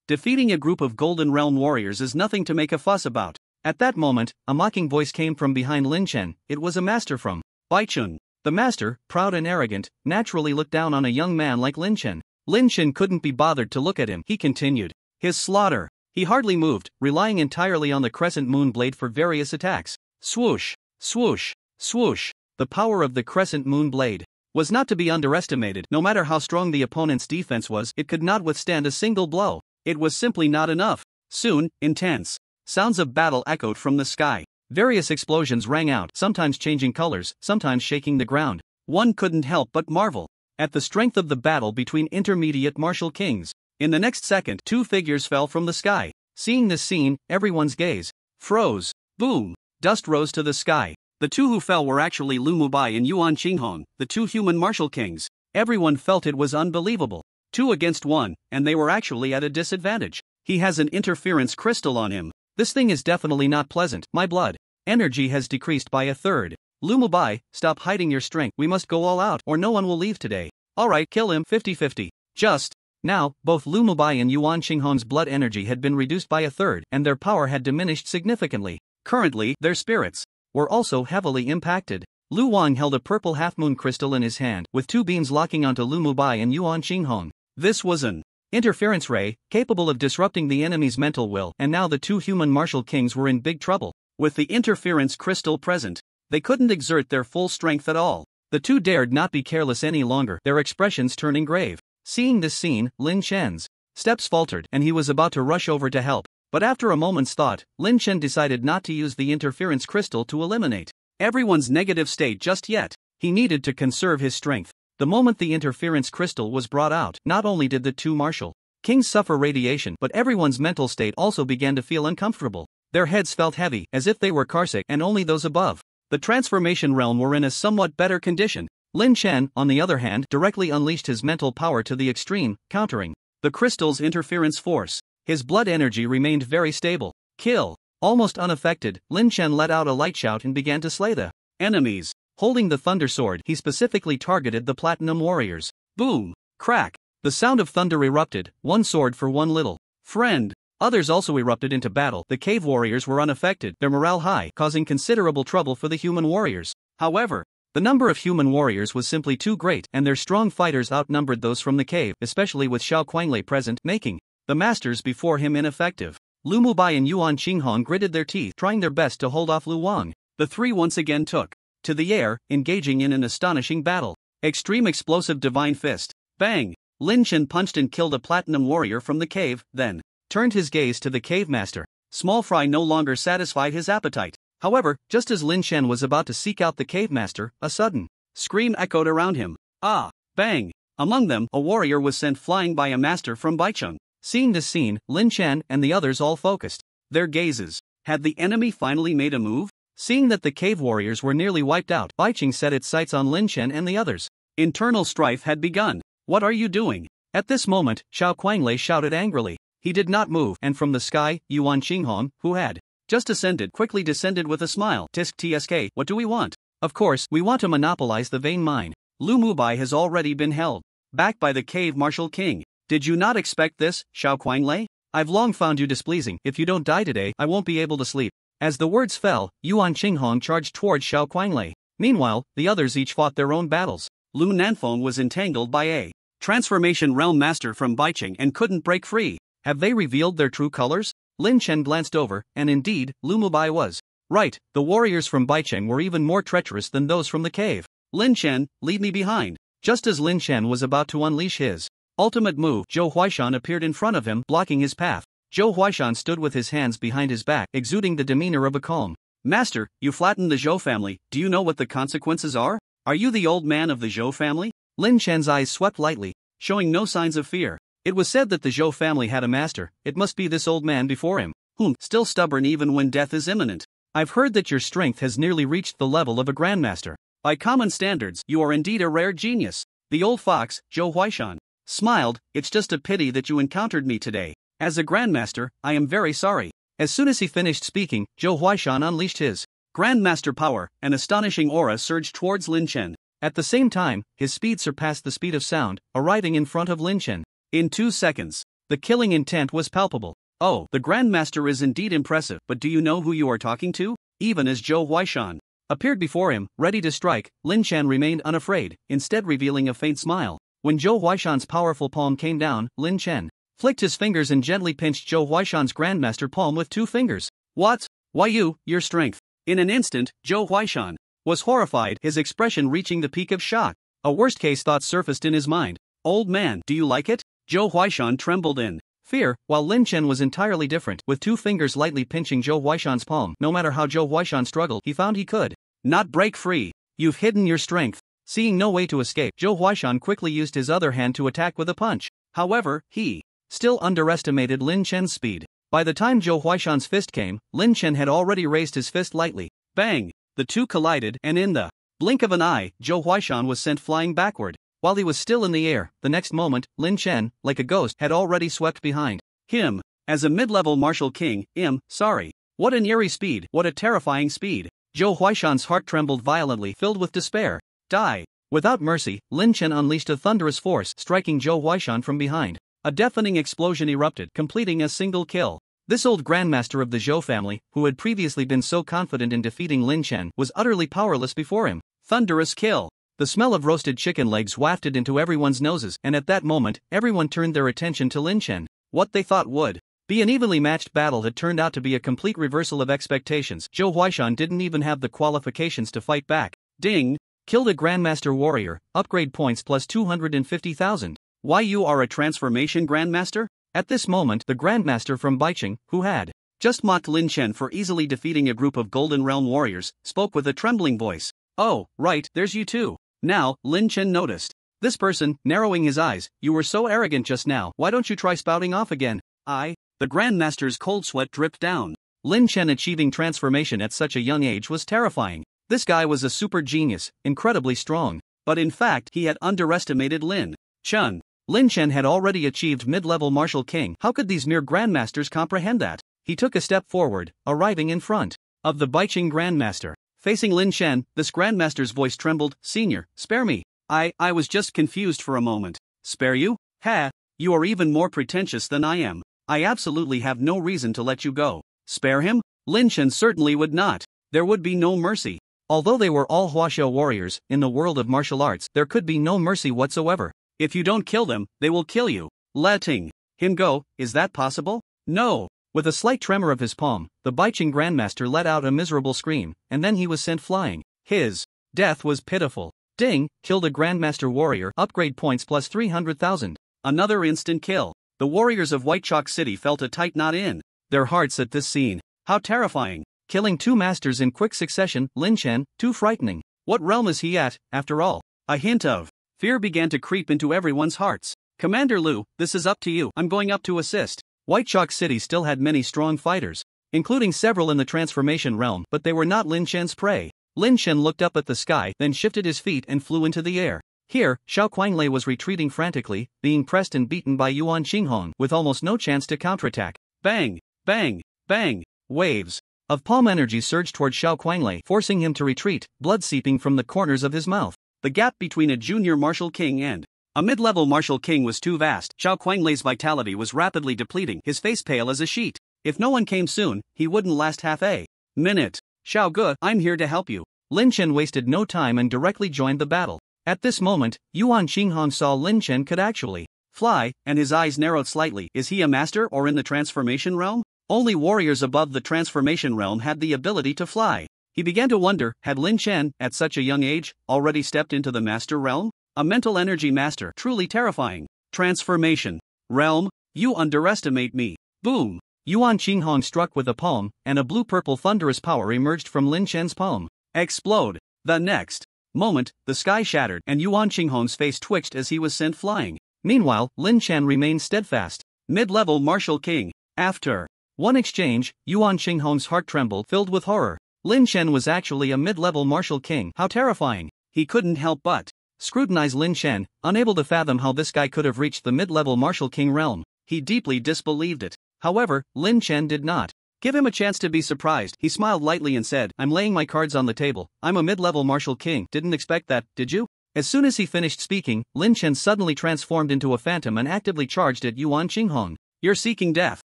Defeating a group of golden realm warriors is nothing to make a fuss about. At that moment, a mocking voice came from behind Lin Chen. It was a master from Baicheng. The master, proud and arrogant, naturally looked down on a young man like Lin Chen. Lin Chen couldn't be bothered to look at him. He continued his slaughter. He hardly moved, relying entirely on the crescent moon blade for various attacks. Swoosh, swoosh, swoosh. The power of the crescent moon blade was not to be underestimated. No matter how strong the opponent's defense was, it could not withstand a single blow. It was simply not enough. Soon, intense sounds of battle echoed from the sky. Various explosions rang out, sometimes changing colors, sometimes shaking the ground. One couldn't help but marvel at the strength of the battle between intermediate martial kings. In the next second, 2 figures fell from the sky. Seeing this scene, everyone's gaze froze. Boom! Dust rose to the sky. The two who fell were actually Lu Mubai and Yuan Qinghong, the two human martial kings. Everyone felt it was unbelievable. 2 against 1, and they were actually at a disadvantage. He has an interference crystal on him. This thing is definitely not pleasant. My blood energy has decreased by a third. Lu Mubai, stop hiding your strength. We must go all out or no one will leave today. Alright, kill him 50-50. Just now, both Lu Mubai and Yuan Qinghong's blood energy had been reduced by a third and their power had diminished significantly. Currently, their spirits were also heavily impacted. Lu Wang held a purple half-moon crystal in his hand, with 2 beams locking onto Lu Mubai and Yuan Qinghong. This was an interference ray, capable of disrupting the enemy's mental will, and now the 2 human martial kings were in big trouble. With the interference crystal present, they couldn't exert their full strength at all. The 2 dared not be careless any longer, their expressions turning grave. Seeing this scene, Lin Chen's steps faltered and he was about to rush over to help. But after a moment's thought, Lin Chen decided not to use the interference crystal to eliminate everyone's negative state just yet. He needed to conserve his strength. The moment the interference crystal was brought out, not only did the 2 martial kings suffer radiation, but everyone's mental state also began to feel uncomfortable. Their heads felt heavy, as if they were carsick, and only those above the transformation realm were in a somewhat better condition. Lin Chen, on the other hand, directly unleashed his mental power to the extreme, countering the crystal's interference force. His blood energy remained very stable. Kill. Almost unaffected, Lin Chen let out a light shout and began to slay the enemies. Holding the thunder sword, he specifically targeted the platinum warriors. Boom! Crack! The sound of thunder erupted, 1 sword for 1 little friend. Others also erupted into battle. The cave warriors were unaffected, their morale high, causing considerable trouble for the human warriors. However, the number of human warriors was simply too great, and their strong fighters outnumbered those from the cave, especially with Xiao Kuanglei present, making the masters before him ineffective. Lu Mubai and Yuan Qinghong gritted their teeth, trying their best to hold off Lu Wang. The 3 once again took to the air, engaging in an astonishing battle. Extreme explosive divine fist. Bang! Lin Chen punched and killed a platinum warrior from the cave, then turned his gaze to the cave master. Small fry no longer satisfied his appetite. However, just as Lin Chen was about to seek out the cave master, a sudden scream echoed around him. Ah! Bang! Among them, a warrior was sent flying by a master from Baicheng. Seeing this scene, Lin Chen and the others all focused their gazes. Had the enemy finally made a move? Seeing that the cave warriors were nearly wiped out, Baicheng set its sights on Lin Chen and the others. Internal strife had begun. What are you doing? At this moment, Xiao Kuanglei shouted angrily. He did not move, and from the sky, Yuan Qinghong, who had just ascended, quickly descended with a smile. Tisk tsk, what do we want? Of course, we want to monopolize the vein mine. Lu Mubai has already been held back by the cave martial king. Did you not expect this, Xiao Kuanglei? I've long found you displeasing. If you don't die today, I won't be able to sleep. As the words fell, Yuan Qinghong charged towards Xiao Kuanglei. Meanwhile, the others each fought their own battles. Lu Nanfeng was entangled by a transformation realm master from Baicheng and couldn't break free. Have they revealed their true colors? Lin Chen glanced over, and indeed, Lu Mubai was right. The warriors from Baicheng were even more treacherous than those from the cave. Lin Chen, leave me behind. Just as Lin Chen was about to unleash his ultimate move, Zhou Huaishan appeared in front of him, blocking his path. Zhou Huaishan stood with his hands behind his back, exuding the demeanor of a calm master. You flattened the Zhou family. Do you know what the consequences are? Are you the old man of the Zhou family? Lin Chen's eyes swept lightly, showing no signs of fear. It was said that the Zhou family had a master. It must be this old man before him, still stubborn even when death is imminent. I've heard that your strength has nearly reached the level of a grandmaster. By common standards, you are indeed a rare genius. The old fox, Zhou Huaishan, smiled. It's just a pity that you encountered me today. As a grandmaster, I am very sorry. As soon as he finished speaking, Zhou Huaishan unleashed his grandmaster power. An astonishing aura surged towards Lin Chen. At the same time, his speed surpassed the speed of sound, arriving in front of Lin Chen. In 2 seconds, the killing intent was palpable. Oh, the grandmaster is indeed impressive, but do you know who you are talking to? Even as Zhou Huaishan appeared before him, ready to strike, Lin Chen remained unafraid, instead revealing a faint smile. When Zhou Huaishan's powerful palm came down, Lin Chen flicked his fingers and gently pinched Zhou Huaishan's grandmaster palm with 2 fingers. What? Why your strength? In an instant, Zhou Huaishan was horrified, his expression reaching the peak of shock. A worst-case thought surfaced in his mind. Old man, do you like it? Zhou Huaishan trembled in fear, while Lin Chen was entirely different, with 2 fingers lightly pinching Zhou Huaishan's palm. No matter how Zhou Huaishan struggled, he found he could not break free. You've hidden your strength. Seeing no way to escape, Zhou Huaishan quickly used his other hand to attack with a punch. However, he still underestimated Lin Chen's speed. By the time Zhou Huaishan's fist came, Lin Chen had already raised his fist lightly. Bang! The two collided, and in the blink of an eye, Zhou Huaishan was sent flying backward. While he was still in the air, the next moment, Lin Chen, like a ghost, had already swept behind him. As a mid-level martial king, sorry. What an eerie speed, what a terrifying speed. Zhou Huaishan's heart trembled violently, filled with despair. Die! Without mercy, Lin Chen unleashed a thunderous force, striking Zhou Huaishan from behind. A deafening explosion erupted, completing a single kill. This old grandmaster of the Zhou family, who had previously been so confident in defeating Lin Chen, was utterly powerless before him. Thunderous kill. The smell of roasted chicken legs wafted into everyone's noses, and at that moment, everyone turned their attention to Lin Chen. What they thought would be an evenly matched battle had turned out to be a complete reversal of expectations. Zhou Huaishan didn't even have the qualifications to fight back. Ding! Killed a Grandmaster Warrior, upgrade points plus 250,000. Why, you are a transformation Grandmaster? At this moment, the Grandmaster from Baiqing, who had just mocked Lin Chen for easily defeating a group of Golden Realm warriors, spoke with a trembling voice. Oh, right, there's you too. Now, Lin Chen noticed this person, narrowing his eyes. You were so arrogant just now, why don't you try spouting off again? The Grandmaster's cold sweat dripped down. Lin Chen achieving transformation at such a young age was terrifying. This guy was a super genius, incredibly strong. But in fact, he had underestimated Lin Chen. Lin Chen had already achieved mid-level martial king. How could these mere grandmasters comprehend that? He took a step forward, arriving in front of the Baiqing Grandmaster. Facing Lin Chen, this Grandmaster's voice trembled. Senior, spare me. I was just confused for a moment. Spare you? Ha! You are even more pretentious than I am. I absolutely have no reason to let you go. Spare him? Lin Chen certainly would not. There would be no mercy. Although they were all Huaxiao warriors, in the world of martial arts, there could be no mercy whatsoever. If you don't kill them, they will kill you. Letting him go, is that possible? No. With a slight tremor of his palm, the Baiqing Grandmaster let out a miserable scream, and then he was sent flying. His death was pitiful. Ding! Killed a Grandmaster warrior, upgrade points plus 300,000. Another instant kill. The warriors of White Chalk City felt a tight knot in their hearts at this scene. How terrifying. Killing two masters in quick succession, Lin Chen, too frightening. What realm is he at, after all? A hint of fear began to creep into everyone's hearts. Commander Liu, this is up to you. I'm going up to assist. White Chalk City still had many strong fighters, including several in the transformation realm, but they were not Lin Chen's prey. Lin Chen looked up at the sky, then shifted his feet and flew into the air. Here, Xiao Kuanglei was retreating frantically, being pressed and beaten by Yuan Qinghong with almost no chance to counterattack. Bang! Bang! Bang! Waves of palm energy surged toward Xiao Kuanglei, forcing him to retreat, blood seeping from the corners of his mouth. The gap between a junior martial king and a mid-level martial king was too vast. Xiao Kuanglei's vitality was rapidly depleting, his face pale as a sheet. If no one came soon, he wouldn't last half a minute. Xiao Ge, I'm here to help you. Lin Chen wasted no time and directly joined the battle. At this moment, Yuan Qinghong saw Lin Chen could actually fly, and his eyes narrowed slightly. Is he a master or in the transformation realm? Only warriors above the transformation realm had the ability to fly. He began to wonder, had Lin Chen, at such a young age, already stepped into the master realm? A mental energy master, truly terrifying. Transformation realm? You underestimate me. Boom! Yuan Qinghong struck with a palm, and a blue-purple thunderous power emerged from Lin Chen's palm. Explode! The next moment, the sky shattered, and Yuan Qinghong's face twitched as he was sent flying. Meanwhile, Lin Chen remained steadfast. Mid-level martial king. After one exchange, Yuan Qinghong's heart trembled, filled with horror. Lin Chen was actually a mid-level martial king. How terrifying! He couldn't help but scrutinize Lin Chen, unable to fathom how this guy could have reached the mid-level martial king realm. He deeply disbelieved it. However, Lin Chen did not give him a chance to be surprised. He smiled lightly and said, I'm laying my cards on the table. I'm a mid-level martial king. Didn't expect that, did you? As soon as he finished speaking, Lin Chen suddenly transformed into a phantom and actively charged at Yuan Qinghong. You're seeking death.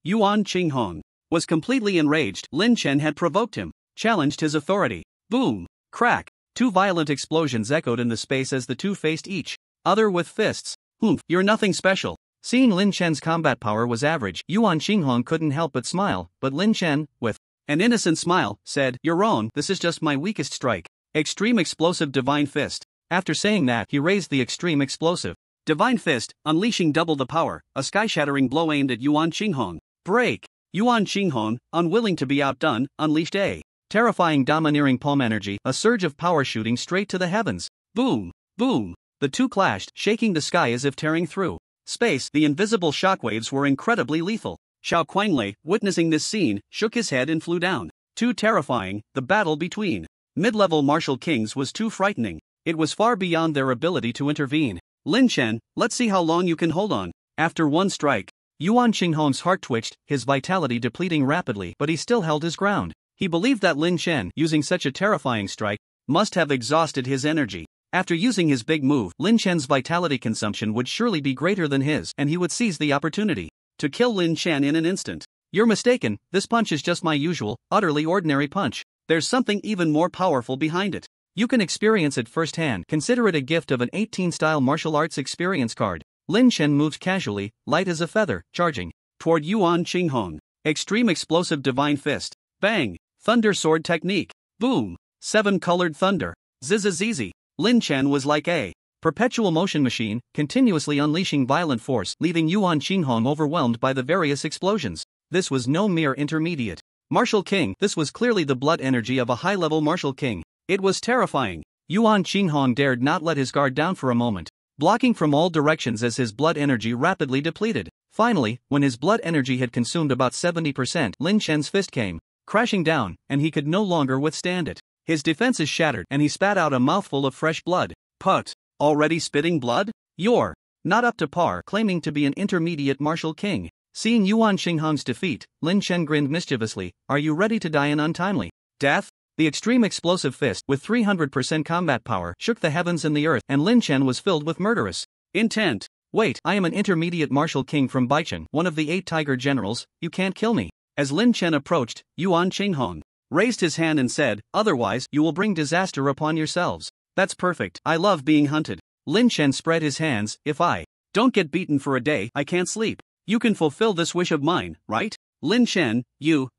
Yuan Qinghong was completely enraged. Lin Chen had provoked him, challenged his authority. Boom! Crack! Two violent explosions echoed in the space as the two faced each other with fists. You're nothing special. Seeing Lin Chen's combat power was average, Yuan Qinghong couldn't help but smile, but Lin Chen, with an innocent smile, said, You're wrong, this is just my weakest strike. Extreme Explosive Divine Fist. After saying that, he raised the Extreme Explosive Divine Fist, unleashing double the power, a sky-shattering blow aimed at Yuan Qinghong. Break! Yuan Qinghong, unwilling to be outdone, unleashed a terrifying domineering palm energy, a surge of power shooting straight to the heavens. Boom! Boom! The two clashed, shaking the sky as if tearing through space. The invisible shockwaves were incredibly lethal. Xiao Kuanglei, witnessing this scene, shook his head and flew down. Too terrifying, the battle between mid-level martial kings was too frightening. It was far beyond their ability to intervene. Lin Chen, let's see how long you can hold on. After one strike, Yuan Qinghong's heart twitched, his vitality depleting rapidly, but he still held his ground. He believed that Lin Chen, using such a terrifying strike, must have exhausted his energy. After using his big move, Lin Chen's vitality consumption would surely be greater than his, and he would seize the opportunity to kill Lin Chen in an instant. You're mistaken, this punch is just my usual, utterly ordinary punch. There's something even more powerful behind it. You can experience it firsthand. Consider it a gift of an 18-style martial arts experience card. Lin Chen moved casually, light as a feather, charging toward Yuan Qinghong. Extreme explosive divine fist. Bang! Thunder sword technique. Boom! 7-colored thunder. Zizizizi. Lin Chen was like a perpetual motion machine, continuously unleashing violent force, leaving Yuan Qinghong overwhelmed by the various explosions. This was no mere intermediate martial king, this was clearly the blood energy of a high-level martial king. It was terrifying. Yuan Qinghong dared not let his guard down for a moment, blocking from all directions as his blood energy rapidly depleted. Finally, when his blood energy had consumed about 70%, Lin Chen's fist came crashing down, and he could no longer withstand it. His defenses shattered, and he spat out a mouthful of fresh blood. Put! Already spitting blood? You're not up to par, claiming to be an intermediate martial king. Seeing Yuan Qinghong's defeat, Lin Chen grinned mischievously. Are you ready to die an untimely death? The extreme explosive fist, with 300% combat power, shook the heavens and the earth, and Lin Chen was filled with murderous intent. Wait, I am an intermediate martial king from Baichen, one of the 8 tiger generals, you can't kill me. As Lin Chen approached, Yuan Qinghong raised his hand and said, otherwise, you will bring disaster upon yourselves. That's perfect, I love being hunted. Lin Chen spread his hands, if I don't get beaten for a day, I can't sleep. You can fulfill this wish of mine, right? Lin Chen, you.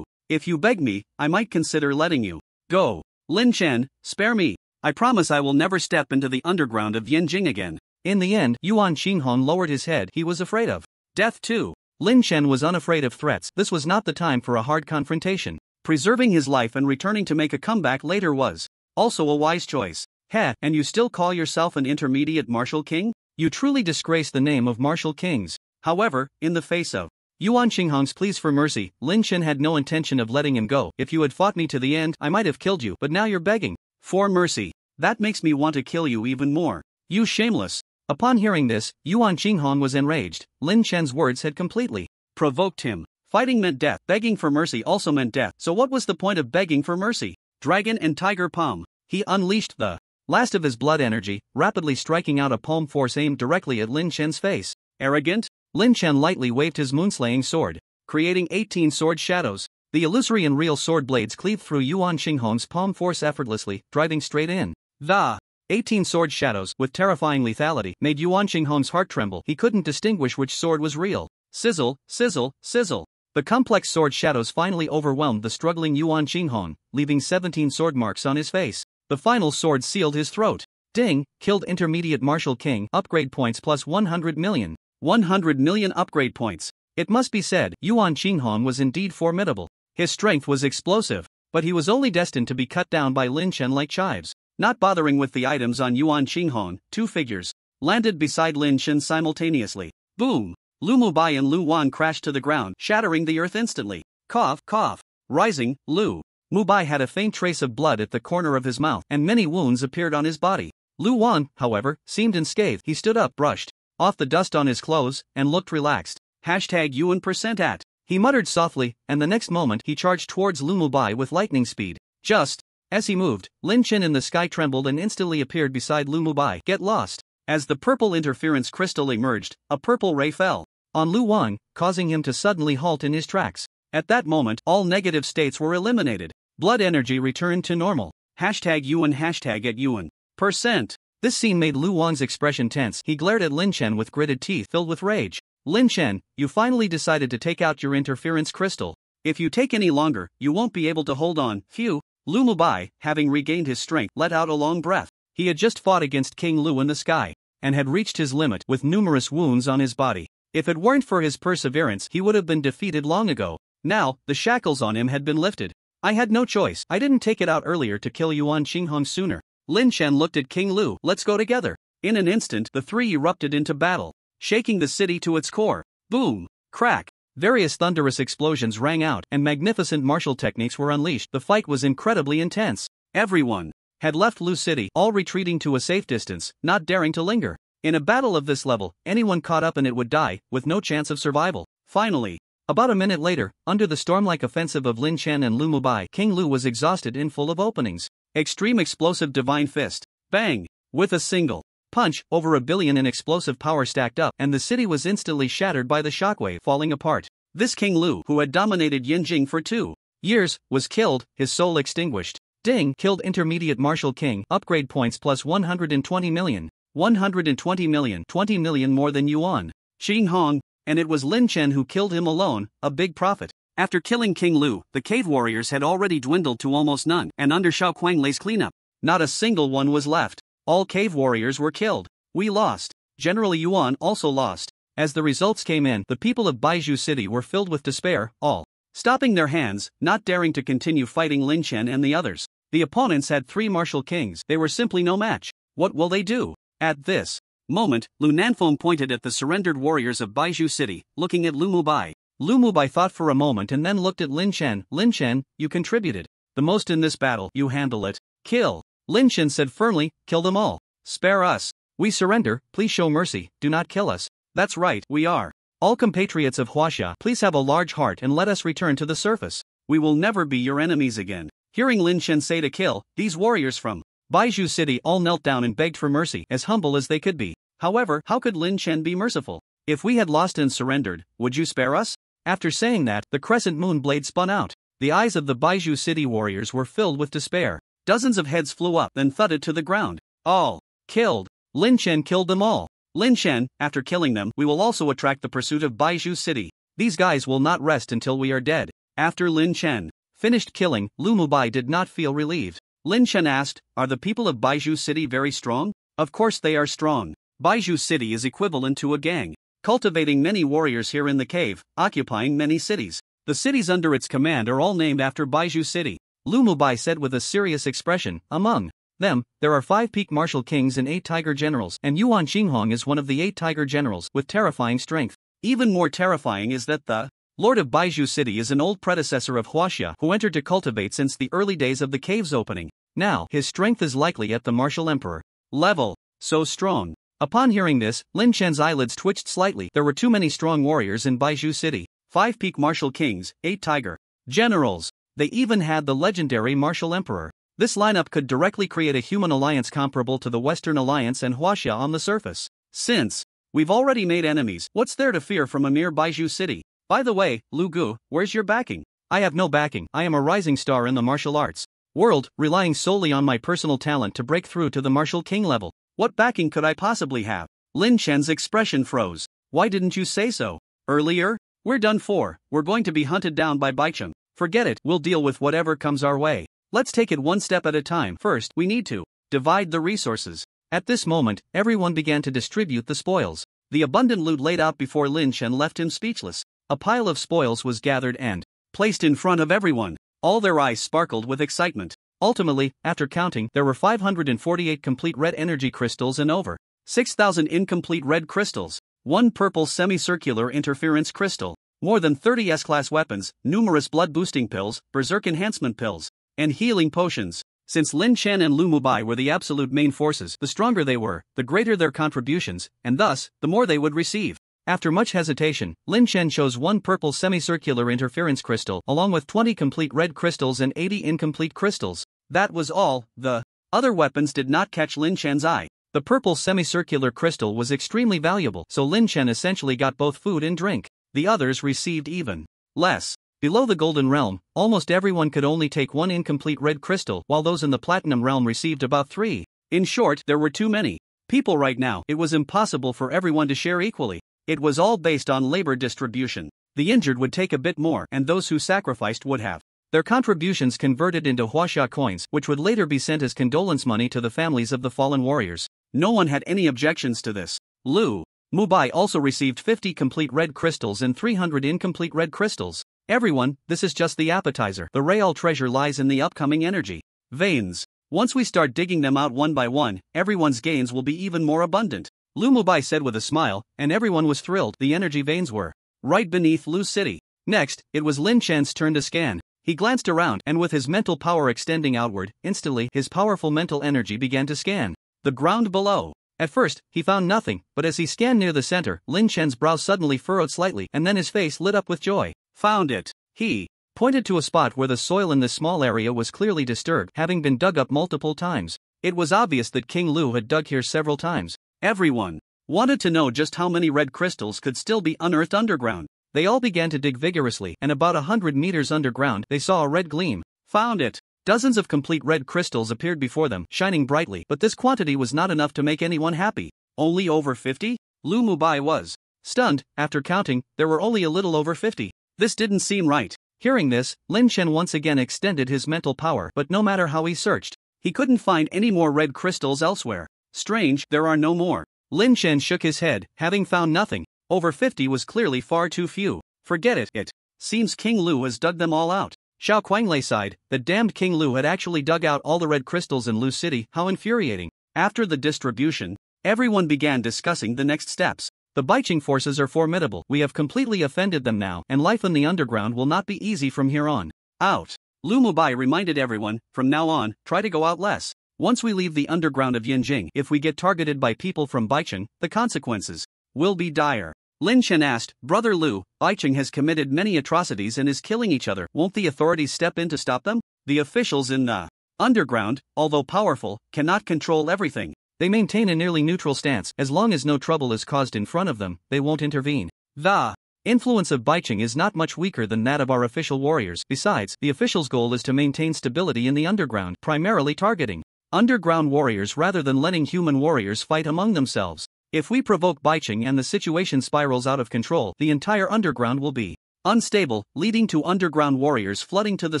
If you beg me, I might consider letting you go. Lin Chen, spare me. I promise I will never step into the underground of Yanjing again. In the end, Yuan Qinghong lowered his head. He was afraid of death too. Lin Chen was unafraid of threats. This was not the time for a hard confrontation. Preserving his life and returning to make a comeback later was also a wise choice. Heh, and you still call yourself an intermediate martial king? You truly disgrace the name of martial kings. However, in the face of Yuan Qinghong's pleas for mercy, Lin Chen had no intention of letting him go. If you had fought me to the end, I might have killed you, but now you're begging for mercy. That makes me want to kill you even more. You shameless. Upon hearing this, Yuan Qinghong was enraged. Lin Chen's words had completely provoked him. Fighting meant death, begging for mercy also meant death, so what was the point of begging for mercy? Dragon and Tiger Palm. He unleashed the last of his blood energy, rapidly striking out a palm force aimed directly at Lin Chen's face. Arrogant? Lin Chen lightly waved his moonslaying sword, creating 18 sword shadows. The illusory and real sword blades cleaved through Yuan Qinghong's palm force effortlessly, driving straight in. The 18 sword shadows, with terrifying lethality, made Yuan Qinghong's heart tremble. He couldn't distinguish which sword was real. Sizzle, sizzle, sizzle. The complex sword shadows finally overwhelmed the struggling Yuan Qinghong, leaving 17 sword marks on his face. The final sword sealed his throat. Ding, killed intermediate martial king, upgrade points plus 100 million. 100 million upgrade points. It must be said, Yuan Qinghong was indeed formidable. His strength was explosive, but he was only destined to be cut down by Lin Chen like chives. Not bothering with the items on Yuan Qinghong, 2 figures landed beside Lin Chen simultaneously. Boom! Lu Mubai and Lu Wan crashed to the ground, shattering the earth instantly. Cough, cough. Rising, Lu Mubai had a faint trace of blood at the corner of his mouth, and many wounds appeared on his body. Lu Wan, however, seemed unscathed. He stood up, brushed off the dust on his clothes, and looked relaxed. #Yuan%at. He muttered softly, and the next moment he charged towards Lu Mubai with lightning speed. Just as he moved, Lin Chen in the sky trembled and instantly appeared beside Lu Mubai. Get lost. As the purple interference crystal emerged, a purple ray fell on Lu Wang, causing him to suddenly halt in his tracks. At that moment, all negative states were eliminated. Blood energy returned to normal. #Yuan #@Yuan%. This scene made Lu Wang's expression tense. He glared at Lin Chen with gritted teeth filled with rage. Lin Chen, you finally decided to take out your interference crystal. If you take any longer, you won't be able to hold on. Phew. Lu Mubai, having regained his strength, let out a long breath. He had just fought against King Lu in the sky, and had reached his limit with numerous wounds on his body. If it weren't for his perseverance, he would have been defeated long ago. Now, the shackles on him had been lifted. I had no choice. I didn't take it out earlier to kill Yuan Qinghong sooner. Lin Chen looked at King Lu. Let's go together. In an instant, the three erupted into battle, shaking the city to its core. Boom! Crack! Various thunderous explosions rang out and magnificent martial techniques were unleashed. The fight was incredibly intense. Everyone had left Lu City, all retreating to a safe distance, not daring to linger. In a battle of this level, anyone caught up in it would die, with no chance of survival. Finally, about a minute later, under the storm-like offensive of Lin Chen and Lu Mubai, King Lu was exhausted in full of openings. Extreme explosive divine fist. Bang! With a single punch, over 1 billion in explosive power stacked up, and the city was instantly shattered by the shockwave, falling apart. This King Lu, who had dominated Yinjing for 2 years, was killed, his soul extinguished. Ding killed intermediate martial king, upgrade points plus 120 million. 120 million, 20 million more than Yuan. Xing Hong, and it was Lin Chen who killed him alone, a big profit. After killing King Lu, the cave warriors had already dwindled to almost none, and under Xiao Kuanglei's cleanup, not a single one was left. All cave warriors were killed. We lost. General Yuan also lost. As the results came in, the people of Baizhou City were filled with despair, all stopping their hands, not daring to continue fighting Lin Chen and the others. The opponents had 3 martial kings. They were simply no match. What will they do? At this moment, Lu Nanfeng pointed at the surrendered warriors of Baizhou City, looking at Lu Mubai. Lu Mubai thought for a moment and then looked at Lin Chen. Lin Chen, you contributed the most in this battle. You handle it. Kill. Lin Chen said firmly, kill them all. Spare us. We surrender, please show mercy, do not kill us. That's right, we are. All compatriots of Huaxia, please have a large heart and let us return to the surface. We will never be your enemies again. Hearing Lin Chen say to kill, these warriors from Baizhou City all knelt down and begged for mercy, as humble as they could be. However, how could Lin Chen be merciful? If we had lost and surrendered, would you spare us? After saying that, the crescent moon blade spun out. The eyes of the Baizhou City warriors were filled with despair. Dozens of heads flew up, then thudded to the ground. All killed. Lin Chen killed them all. Lin Chen, after killing them, we will also attract the pursuit of Baizhou City. These guys will not rest until we are dead. After Lin Chen finished killing, Lu Mubai did not feel relieved. Lin Chen asked, are the people of Baizhou City very strong? Of course they are strong. Baizhou City is equivalent to a gang, cultivating many warriors here in the cave, occupying many cities. The cities under its command are all named after Baizhou City. Lu Mubai said with a serious expression, among them, there are 5 peak martial kings and 8 tiger generals, and Yuan Xinghong is one of the 8 tiger generals, with terrifying strength. Even more terrifying is that the Lord of Baizhou City is an old predecessor of Huaxia who entered to cultivate since the early days of the cave's opening. Now, his strength is likely at the martial emperor level. So strong. Upon hearing this, Lin Chen's eyelids twitched slightly. There were too many strong warriors in Baizhou City. 5 peak martial kings, 8 tiger generals. They even had the legendary martial emperor. This lineup could directly create a human alliance comparable to the Western Alliance and Huaxia on the surface. Since we've already made enemies, what's there to fear from a mere Baizhou City? By the way, Lu Gu, where's your backing? I have no backing. I am a rising star in the martial arts world, relying solely on my personal talent to break through to the martial king level. What backing could I possibly have? Lin Chen's expression froze. Why didn't you say so earlier? We're done for. We're going to be hunted down by Baicheng. Forget it, we'll deal with whatever comes our way. Let's take it one step at a time. First, we need to divide the resources. At this moment, everyone began to distribute the spoils. The abundant loot laid out before Lin Chen left him speechless. A pile of spoils was gathered and placed in front of everyone. All their eyes sparkled with excitement. Ultimately, after counting, there were 548 complete red energy crystals and over 6,000 incomplete red crystals, 1 purple semicircular interference crystal, more than 30 S-class weapons, numerous blood-boosting pills, berserk enhancement pills, and healing potions. Since Lin Chen and Lu Mubai were the absolute main forces, the stronger they were, the greater their contributions, and thus, the more they would receive. After much hesitation, Lin Chen chose 1 purple semicircular interference crystal, along with 20 complete red crystals and 80 incomplete crystals. That was all. The other weapons did not catch Lin Chen's eye. The purple semicircular crystal was extremely valuable, so Lin Chen essentially got both food and drink. The others received even less. Below the golden realm, almost everyone could only take 1 incomplete red crystal, while those in the platinum realm received about 3. In short, there were too many people right now. It was impossible for everyone to share equally. It was all based on labor distribution. The injured would take a bit more, and those who sacrificed would have their contributions converted into Huaxia coins, which would later be sent as condolence money to the families of the fallen warriors. No one had any objections to this. Lu Mubai also received 50 complete red crystals and 300 incomplete red crystals. Everyone, this is just the appetizer. The real treasure lies in the upcoming energy veins. Once we start digging them out one by one, everyone's gains will be even more abundant. Lu Mubai said with a smile, and everyone was thrilled. The energy veins were right beneath Lu City. Next, it was Lin Chen's turn to scan. He glanced around and with his mental power extending outward, instantly his powerful mental energy began to scan the ground below. At first, he found nothing, but as he scanned near the center, Lin Chen's brow suddenly furrowed slightly and then his face lit up with joy. Found it! He pointed to a spot where the soil in this small area was clearly disturbed, having been dug up multiple times. It was obvious that King Lu had dug here several times. Everyone wanted to know just how many red crystals could still be unearthed underground. They all began to dig vigorously, and about 100 meters underground, they saw a red gleam. Found it! Dozens of complete red crystals appeared before them, shining brightly, but this quantity was not enough to make anyone happy. Only over 50? Lu Mubai was stunned. After counting, there were only a little over 50. This didn't seem right. Hearing this, Lin Chen once again extended his mental power, but no matter how he searched, he couldn't find any more red crystals elsewhere. Strange, there are no more. Lin Chen shook his head, having found nothing. Over 50 was clearly far too few. Forget it. It seems King Lu has dug them all out. Xiao Kuanglei sighed. The damned King Lu had actually dug out all the red crystals in Lu City. How infuriating. After the distribution, everyone began discussing the next steps. The Baiqing forces are formidable. We have completely offended them now, and life in the underground will not be easy from here on out. Lu Mubai reminded everyone, from now on, try to go out less. Once we leave the underground of Yinjing, if we get targeted by people from Baiqing, the consequences will be dire. Lin Chen asked, Brother Lu, Baiqing has committed many atrocities and is killing each other. Won't the authorities step in to stop them? The officials in the underground, although powerful, cannot control everything. They maintain a nearly neutral stance. As long as no trouble is caused in front of them, they won't intervene. The influence of Baiqing is not much weaker than that of our official warriors. Besides, the officials' goal is to maintain stability in the underground, primarily targeting underground warriors rather than letting human warriors fight among themselves. If we provoke Baiqing and the situation spirals out of control, the entire underground will be unstable, leading to underground warriors flooding to the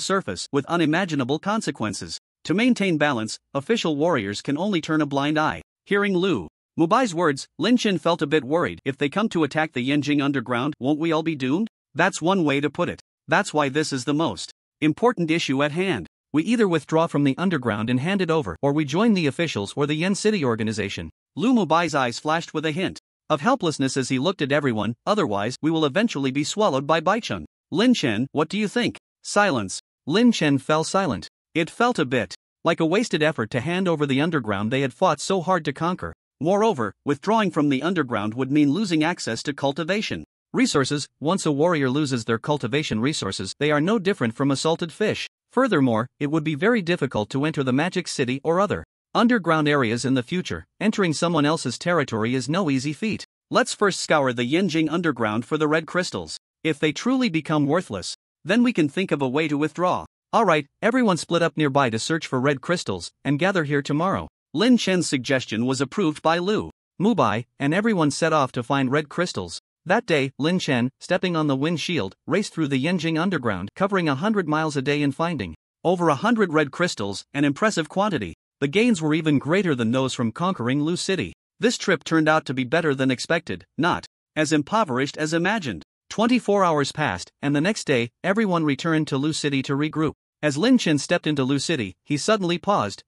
surface with unimaginable consequences. To maintain balance, official warriors can only turn a blind eye. Hearing Lu Mubai's words, Lin Chen felt a bit worried. If they come to attack the Yinjing underground, won't we all be doomed? That's one way to put it. That's why this is the most important issue at hand. We either withdraw from the underground and hand it over, or we join the officials or the Yen City organization. Lu Mubai's eyes flashed with a hint of helplessness as he looked at everyone. Otherwise, we will eventually be swallowed by Baiqing. Lin Chen, what do you think? Silence. Lin Chen fell silent. It felt a bit like a wasted effort to hand over the underground they had fought so hard to conquer. Moreover, withdrawing from the underground would mean losing access to cultivation resources. Once a warrior loses their cultivation resources, they are no different from a salted fish. Furthermore, it would be very difficult to enter the Magic City or other underground areas in the future. Entering someone else's territory is no easy feat. Let's first scour the Yinjing underground for the red crystals. If they truly become worthless, then we can think of a way to withdraw. Alright, everyone split up nearby to search for red crystals, and gather here tomorrow. Lin Chen's suggestion was approved by Lu Mubai, and everyone set off to find red crystals. That day, Lin Chen, stepping on the wind shield, raced through the Yinjing underground, covering 100 miles a day and finding over 100 red crystals, an impressive quantity. The gains were even greater than those from conquering Lu City. This trip turned out to be better than expected, not as impoverished as imagined. 24 hours passed, and the next day, everyone returned to Lu City to regroup. As Lin Chen stepped into Lu City, he suddenly paused.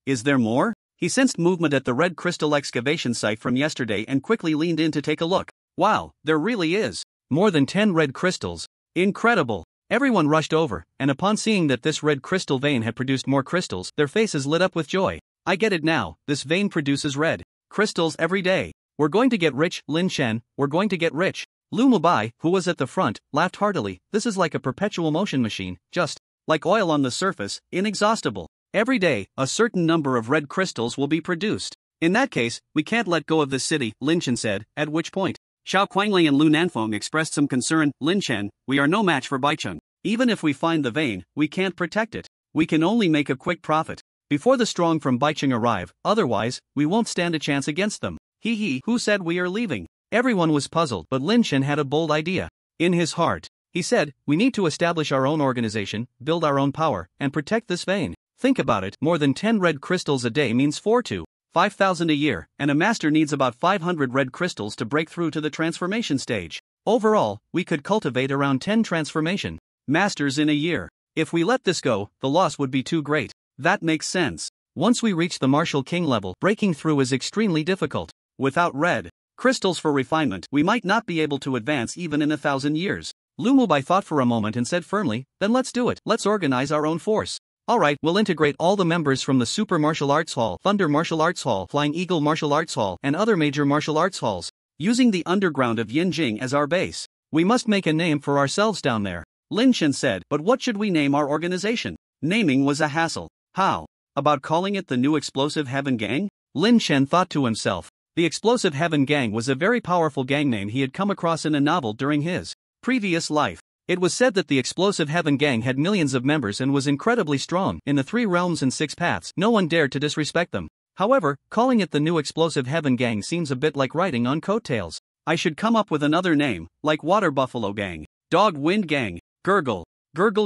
Is there more? He sensed movement at the red crystal excavation site from yesterday and quickly leaned in to take a look. Wow, there really is more than 10 red crystals. Incredible. Everyone rushed over, and upon seeing that this red crystal vein had produced more crystals, their faces lit up with joy. I get it now, this vein produces red crystals every day. We're going to get rich, Lin Chen, we're going to get rich. Lu Mubai, who was at the front, laughed heartily. This is like a perpetual motion machine, just like oil on the surface, inexhaustible. Every day, a certain number of red crystals will be produced. In that case, we can't let go of this city, Lin Chen said, at which point Xiao Kuanglei and Lu Nanfeng expressed some concern. Lin Chen, we are no match for Baiqing. Even if we find the vein, we can't protect it. We can only make a quick profit before the strong from Baiqing arrive, otherwise, we won't stand a chance against them. Who said we are leaving? Everyone was puzzled, but Lin Chen had a bold idea. In his heart, he said, we need to establish our own organization, build our own power, and protect this vein. Think about it, more than 10 red crystals a day means 4 to 5,000 a year, and a master needs about 500 red crystals to break through to the transformation stage. Overall, we could cultivate around 10 transformation masters in a year. If we let this go, the loss would be too great. That makes sense. Once we reach the martial king level, breaking through is extremely difficult. Without red crystals for refinement. We might not be able to advance even in 1,000 years. Lu Mubai thought for a moment and said firmly, then let's do it. Let's organize our own force. Alright, we'll integrate all the members from the Super Martial Arts Hall, Thunder Martial Arts Hall, Flying Eagle Martial Arts Hall, and other major martial arts halls, using the underground of Yinjing as our base. We must make a name for ourselves down there. Lin Chen said, but what should we name our organization? Naming was a hassle. How about calling it the New Explosive Heaven Gang? Lin Chen thought to himself. The Explosive Heaven Gang was a very powerful gang name he had come across in a novel during his previous life. It was said that the Explosive Heaven Gang had millions of members and was incredibly strong. In the 3 realms and 6 paths, no one dared to disrespect them. However, calling it the New Explosive Heaven Gang seems a bit like riding on coattails. I should come up with another name, like Water Buffalo Gang, Dog Wind Gang, Gurgle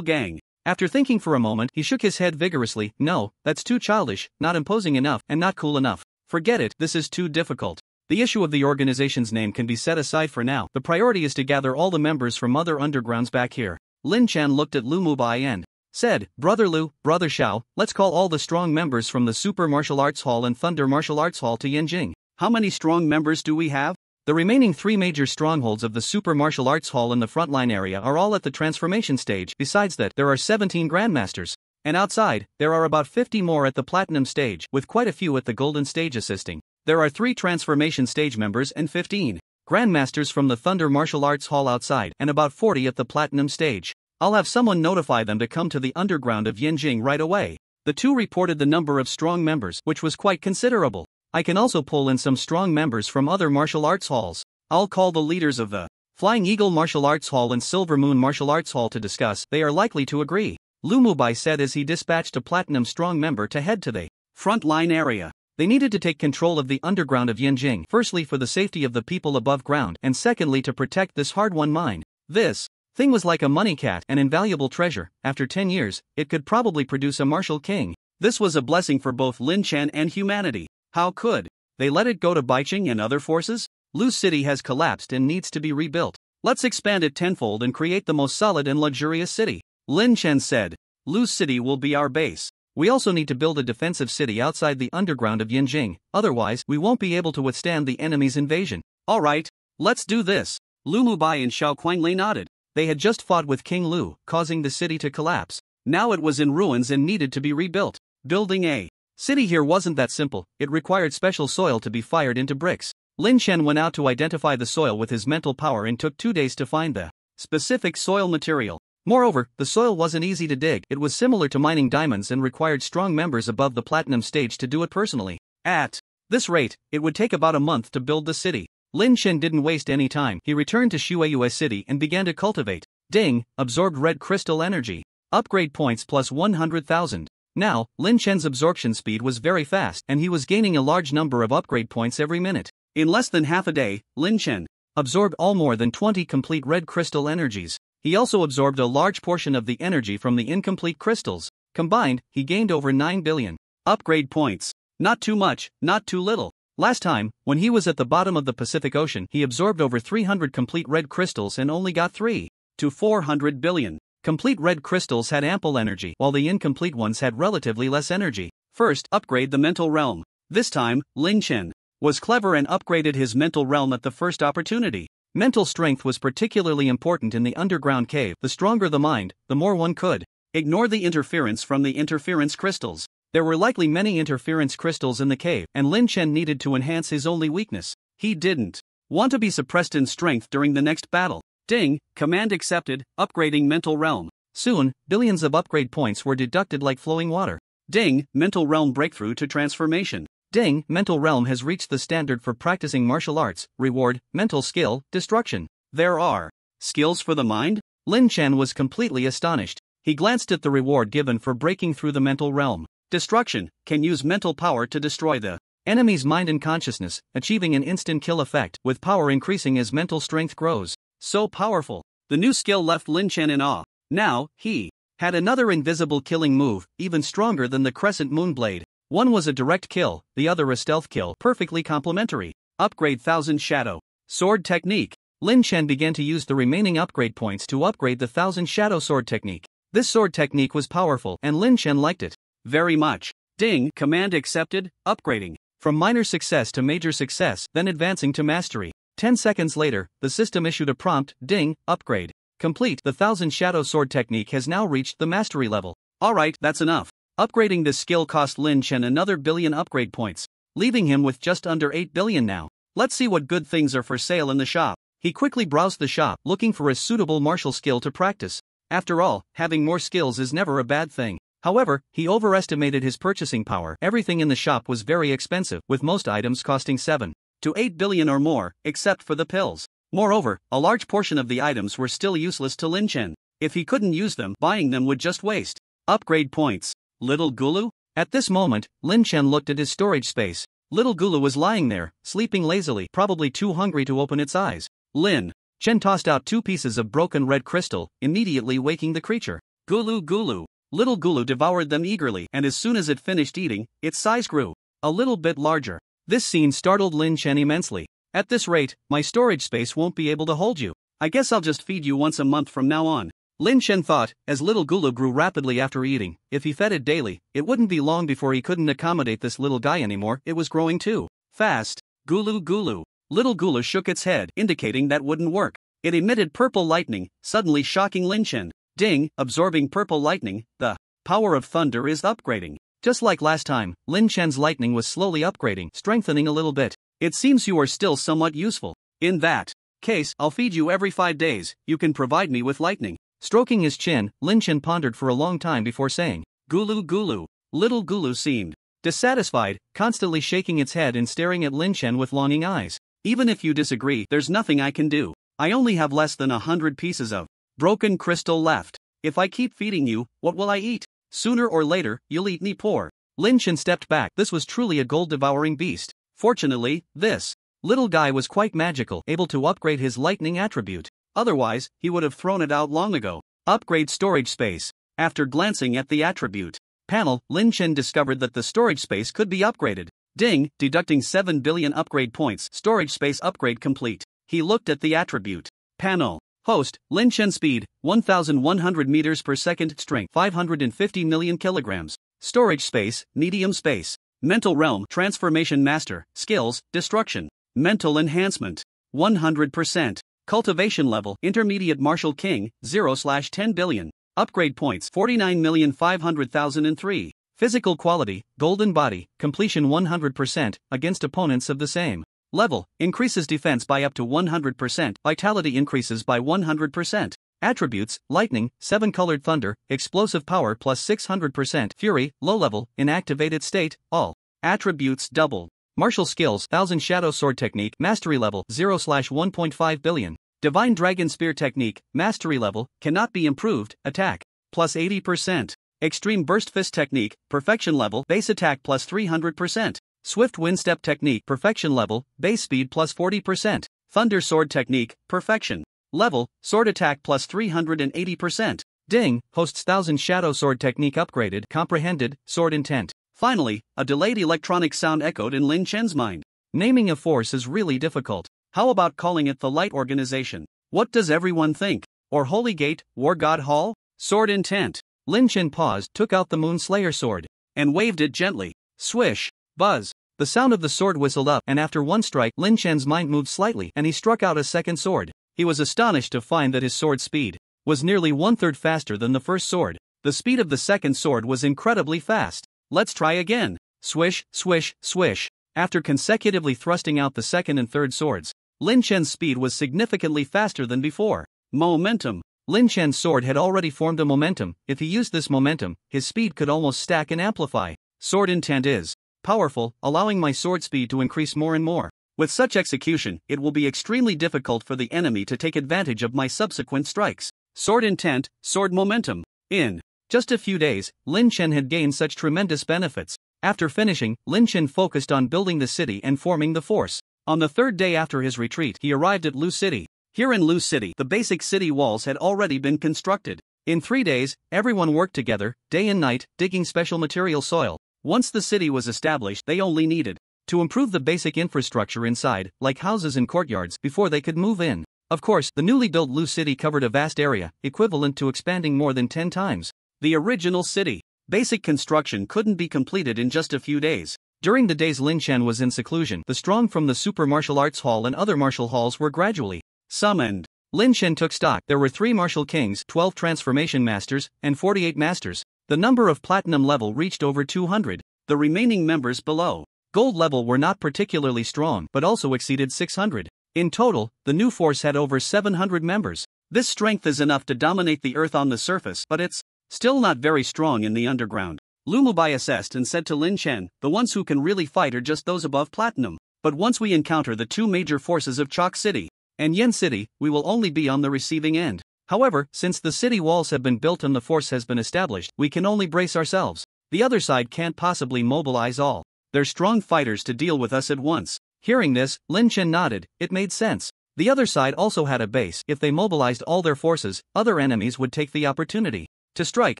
Gang. After thinking for a moment, he shook his head vigorously. No, that's too childish, not imposing enough, and not cool enough. Forget it, this is too difficult. The issue of the organization's name can be set aside for now. The priority is to gather all the members from other undergrounds back here. Lin Chen looked at Lu Mubai and said, Brother Lu, Brother Xiao, let's call all the strong members from the Super Martial Arts Hall and Thunder Martial Arts Hall to Yinjing. How many strong members do we have? The remaining 3 major strongholds of the Super Martial Arts Hall in the frontline area are all at the transformation stage. Besides that, there are 17 grandmasters. And outside, there are about 50 more at the platinum stage, with quite a few at the golden stage assisting. There are 3 transformation stage members and 15 grandmasters from the Thunder Martial Arts Hall outside, and about 40 at the platinum stage. I'll have someone notify them to come to the underground of Yinjing right away. The 2 reported the number of strong members, which was quite considerable. I can also pull in some strong members from other martial arts halls. I'll call the leaders of the Flying Eagle Martial Arts Hall and Silver Moon Martial Arts Hall to discuss. They are likely to agree. Lu Mubai said as he dispatched a platinum strong member to head to the front-line area. They needed to take control of the underground of Yinjing, firstly for the safety of the people above ground, and secondly to protect this hard-won mine. This thing was like a money cat, an invaluable treasure. After 10 years, it could probably produce a martial king. This was a blessing for both Lin Chen and humanity. How could they let it go to Baiqing and other forces? Lu's city has collapsed and needs to be rebuilt. Let's expand it tenfold and create the most solid and luxurious city. Lin Chen said, Lu's city will be our base. We also need to build a defensive city outside the underground of Yinjing, otherwise we won't be able to withstand the enemy's invasion. Alright, let's do this. Lu Mubai and Xiao Guanglei nodded. They had just fought with King Lu, causing the city to collapse. Now it was in ruins and needed to be rebuilt. Building a city here wasn't that simple, it required special soil to be fired into bricks. Lin Chen went out to identify the soil with his mental power and took 2 days to find the specific soil material. Moreover, the soil wasn't easy to dig. It was similar to mining diamonds and required strong members above the platinum stage to do it personally. At this rate, it would take about a month to build the city. Lin Chen didn't waste any time. He returned to Shueyue City and began to cultivate. Ding, absorbed red crystal energy. Upgrade points plus 100,000. Now, Lin Chen's absorption speed was very fast and he was gaining a large number of upgrade points every minute. In less than half a day, Lin Chen absorbed all more than 20 complete red crystal energies. He also absorbed a large portion of the energy from the incomplete crystals. Combined, he gained over 9 billion upgrade points. Not too much, not too little. Last time, when he was at the bottom of the Pacific Ocean, he absorbed over 300 complete red crystals and only got 3 to 400 billion. Complete red crystals had ample energy, while the incomplete ones had relatively less energy. First, upgrade the mental realm. This time, Lin Chen was clever and upgraded his mental realm at the first opportunity. Mental strength was particularly important in the underground cave. The stronger the mind, the more one could ignore the interference from the interference crystals. There were likely many interference crystals in the cave, and Lin Chen needed to enhance his only weakness. He didn't want to be suppressed in strength during the next battle. Ding, command accepted, upgrading mental realm. Soon, billions of upgrade points were deducted like flowing water. Ding, mental realm breakthrough to transformation. Ding, mental realm has reached the standard for practicing martial arts. Reward, mental skill, destruction. There are skills for the mind? Lin Chen was completely astonished. He glanced at the reward given for breaking through the mental realm. Destruction, can use mental power to destroy the enemy's mind and consciousness, achieving an instant kill effect, with power increasing as mental strength grows. So powerful. The new skill left Lin Chen in awe. Now, he had another invisible killing move, even stronger than the Crescent Moon Blade. One was a direct kill, the other a stealth kill, perfectly complementary. Upgrade 1000 Shadow Sword Technique. Lin Chen began to use the remaining upgrade points to upgrade the 1000 Shadow Sword Technique. This sword technique was powerful, and Lin Chen liked it very much. Ding, command accepted, upgrading. from minor success to major success, then advancing to mastery. 10 seconds later, the system issued a prompt, ding, upgrade. Complete. The 1000 Shadow Sword technique has now reached the mastery level. Alright, that's enough. Upgrading this skill cost Lin Chen another billion upgrade points, leaving him with just under 8 billion now. Let's see what good things are for sale in the shop. He quickly browsed the shop, looking for a suitable martial skill to practice. After all, having more skills is never a bad thing. However, he overestimated his purchasing power. Everything in the shop was very expensive, with most items costing 7 to 8 billion or more, except for the pills. Moreover, a large portion of the items were still useless to Lin Chen. If he couldn't use them, buying them would just waste upgrade points. Little Gulu? At this moment, Lin Chen looked at his storage space. Little Gulu was lying there, sleeping lazily, probably too hungry to open its eyes. Lin Chen tossed out 2 pieces of broken red crystal, immediately waking the creature. Gulu Gulu. Little Gulu devoured them eagerly, and as soon as it finished eating, its size grew a little bit larger. This scene startled Lin Chen immensely. At this rate, my storage space won't be able to hold you. I guess I'll just feed you once a month from now on. Lin Chen thought, as Little Gulu grew rapidly after eating. If he fed it daily, it wouldn't be long before he couldn't accommodate this little guy anymore. It was growing too fast. Gulu Gulu. Little Gulu shook its head, indicating that wouldn't work. It emitted purple lightning, suddenly shocking Lin Chen. Ding, absorbing purple lightning. The power of thunder is upgrading. Just like last time, Lin Chen's lightning was slowly upgrading, strengthening a little bit. It seems you are still somewhat useful. In that case, I'll feed you every 5 days. You can provide me with lightning. Stroking his chin, Lin Chen pondered for a long time before saying, Gulu Gulu. Little Gulu seemed dissatisfied, constantly shaking its head and staring at Lin Chen with longing eyes. Even if you disagree, there's nothing I can do. I only have less than 100 pieces of broken crystal left. If I keep feeding you, what will I eat? Sooner or later, you'll eat me poor. Lin Chen stepped back. This was truly a gold-devouring beast. Fortunately, this little guy was quite magical, able to upgrade his lightning attribute. Otherwise, he would have thrown it out long ago. Upgrade storage space. After glancing at the attribute panel, Lin Chen discovered that the storage space could be upgraded. Ding, deducting 7 billion upgrade points. Storage space upgrade complete. He looked at the attribute panel. Host, Lin Chen speed, 1,100 meters per second. Strength, 550 million kilograms. Storage space, medium space. Mental realm, transformation master. Skills, destruction. Mental enhancement, 100%. Cultivation level, intermediate martial king, 0/10 billion. Upgrade points, 49,500,003. Physical quality, golden body, completion 100%, against opponents of the same level, increases defense by up to 100%, vitality increases by 100%. Attributes, lightning, 7-colored thunder, explosive power plus 600%, fury, low level, inactivated state, all attributes double. Martial skills, 1000 Shadow Sword technique, mastery level, 0/1.5 billion. Divine Dragon Spear technique, mastery level, cannot be improved, attack, plus 80%. Extreme Burst Fist technique, perfection level, base attack plus 300%. Swift Wind Step technique, perfection level, base speed plus 40%. Thunder Sword technique, perfection level, sword attack plus 380%. Ding, hosts 1000 Shadow Sword technique upgraded, comprehended, sword intent. Finally, a delayed electronic sound echoed in Lin Chen's mind. Naming a force is really difficult. How about calling it the Light Organization? What does everyone think? Or Holy Gate, War God Hall? Sword intent. Lin Chen paused, took out the Moon Slayer sword, and waved it gently. Swish. Buzz. The sound of the sword whistled up, and after one strike, Lin Chen's mind moved slightly, and he struck out a second sword. He was astonished to find that his sword speed was nearly 1/3 faster than the first sword. The speed of the second sword was incredibly fast. Let's try again. Swish, swish, swish. After consecutively thrusting out the second and third swords, Lin Chen's speed was significantly faster than before. Momentum. Lin Chen's sword had already formed a momentum. If he used this momentum, his speed could almost stack and amplify. Sword intent is powerful, allowing my sword speed to increase more and more. With such execution, it will be extremely difficult for the enemy to take advantage of my subsequent strikes. Sword intent, sword momentum. In just a few days, Lin Chen had gained such tremendous benefits. After finishing, Lin Chen focused on building the city and forming the force. On the 3rd day after his retreat, he arrived at Lu City. Here in Lu City, the basic city walls had already been constructed. In 3 days, everyone worked together, day and night, digging special material soil. Once the city was established, they only needed to improve the basic infrastructure inside, like houses and courtyards, before they could move in. Of course, the newly built Lu City covered a vast area, equivalent to expanding more than 10 times the original city. Basic construction couldn't be completed in just a few days. During the days Lin Chen was in seclusion, the strong from the Super Martial Arts Hall and other martial halls were gradually summoned. Lin Chen took stock. There were 3 martial kings, 12 transformation masters, and 48 masters. The number of platinum level reached over 200. The remaining members below gold level were not particularly strong but also exceeded 600. In total, the new force had over 700 members. This strength is enough to dominate the earth on the surface, but it's still not very strong in the underground. Lu Mubai assessed and said to Lin Chen, the ones who can really fight are just those above platinum. But once we encounter the 2 major forces of Chalk City and Yen City, we will only be on the receiving end. However, since the city walls have been built and the force has been established, we can only brace ourselves. The other side can't possibly mobilize all their strong fighters to deal with us at once. Hearing this, Lin Chen nodded. It made sense. The other side also had a base. If they mobilized all their forces, other enemies would take the opportunity to strike,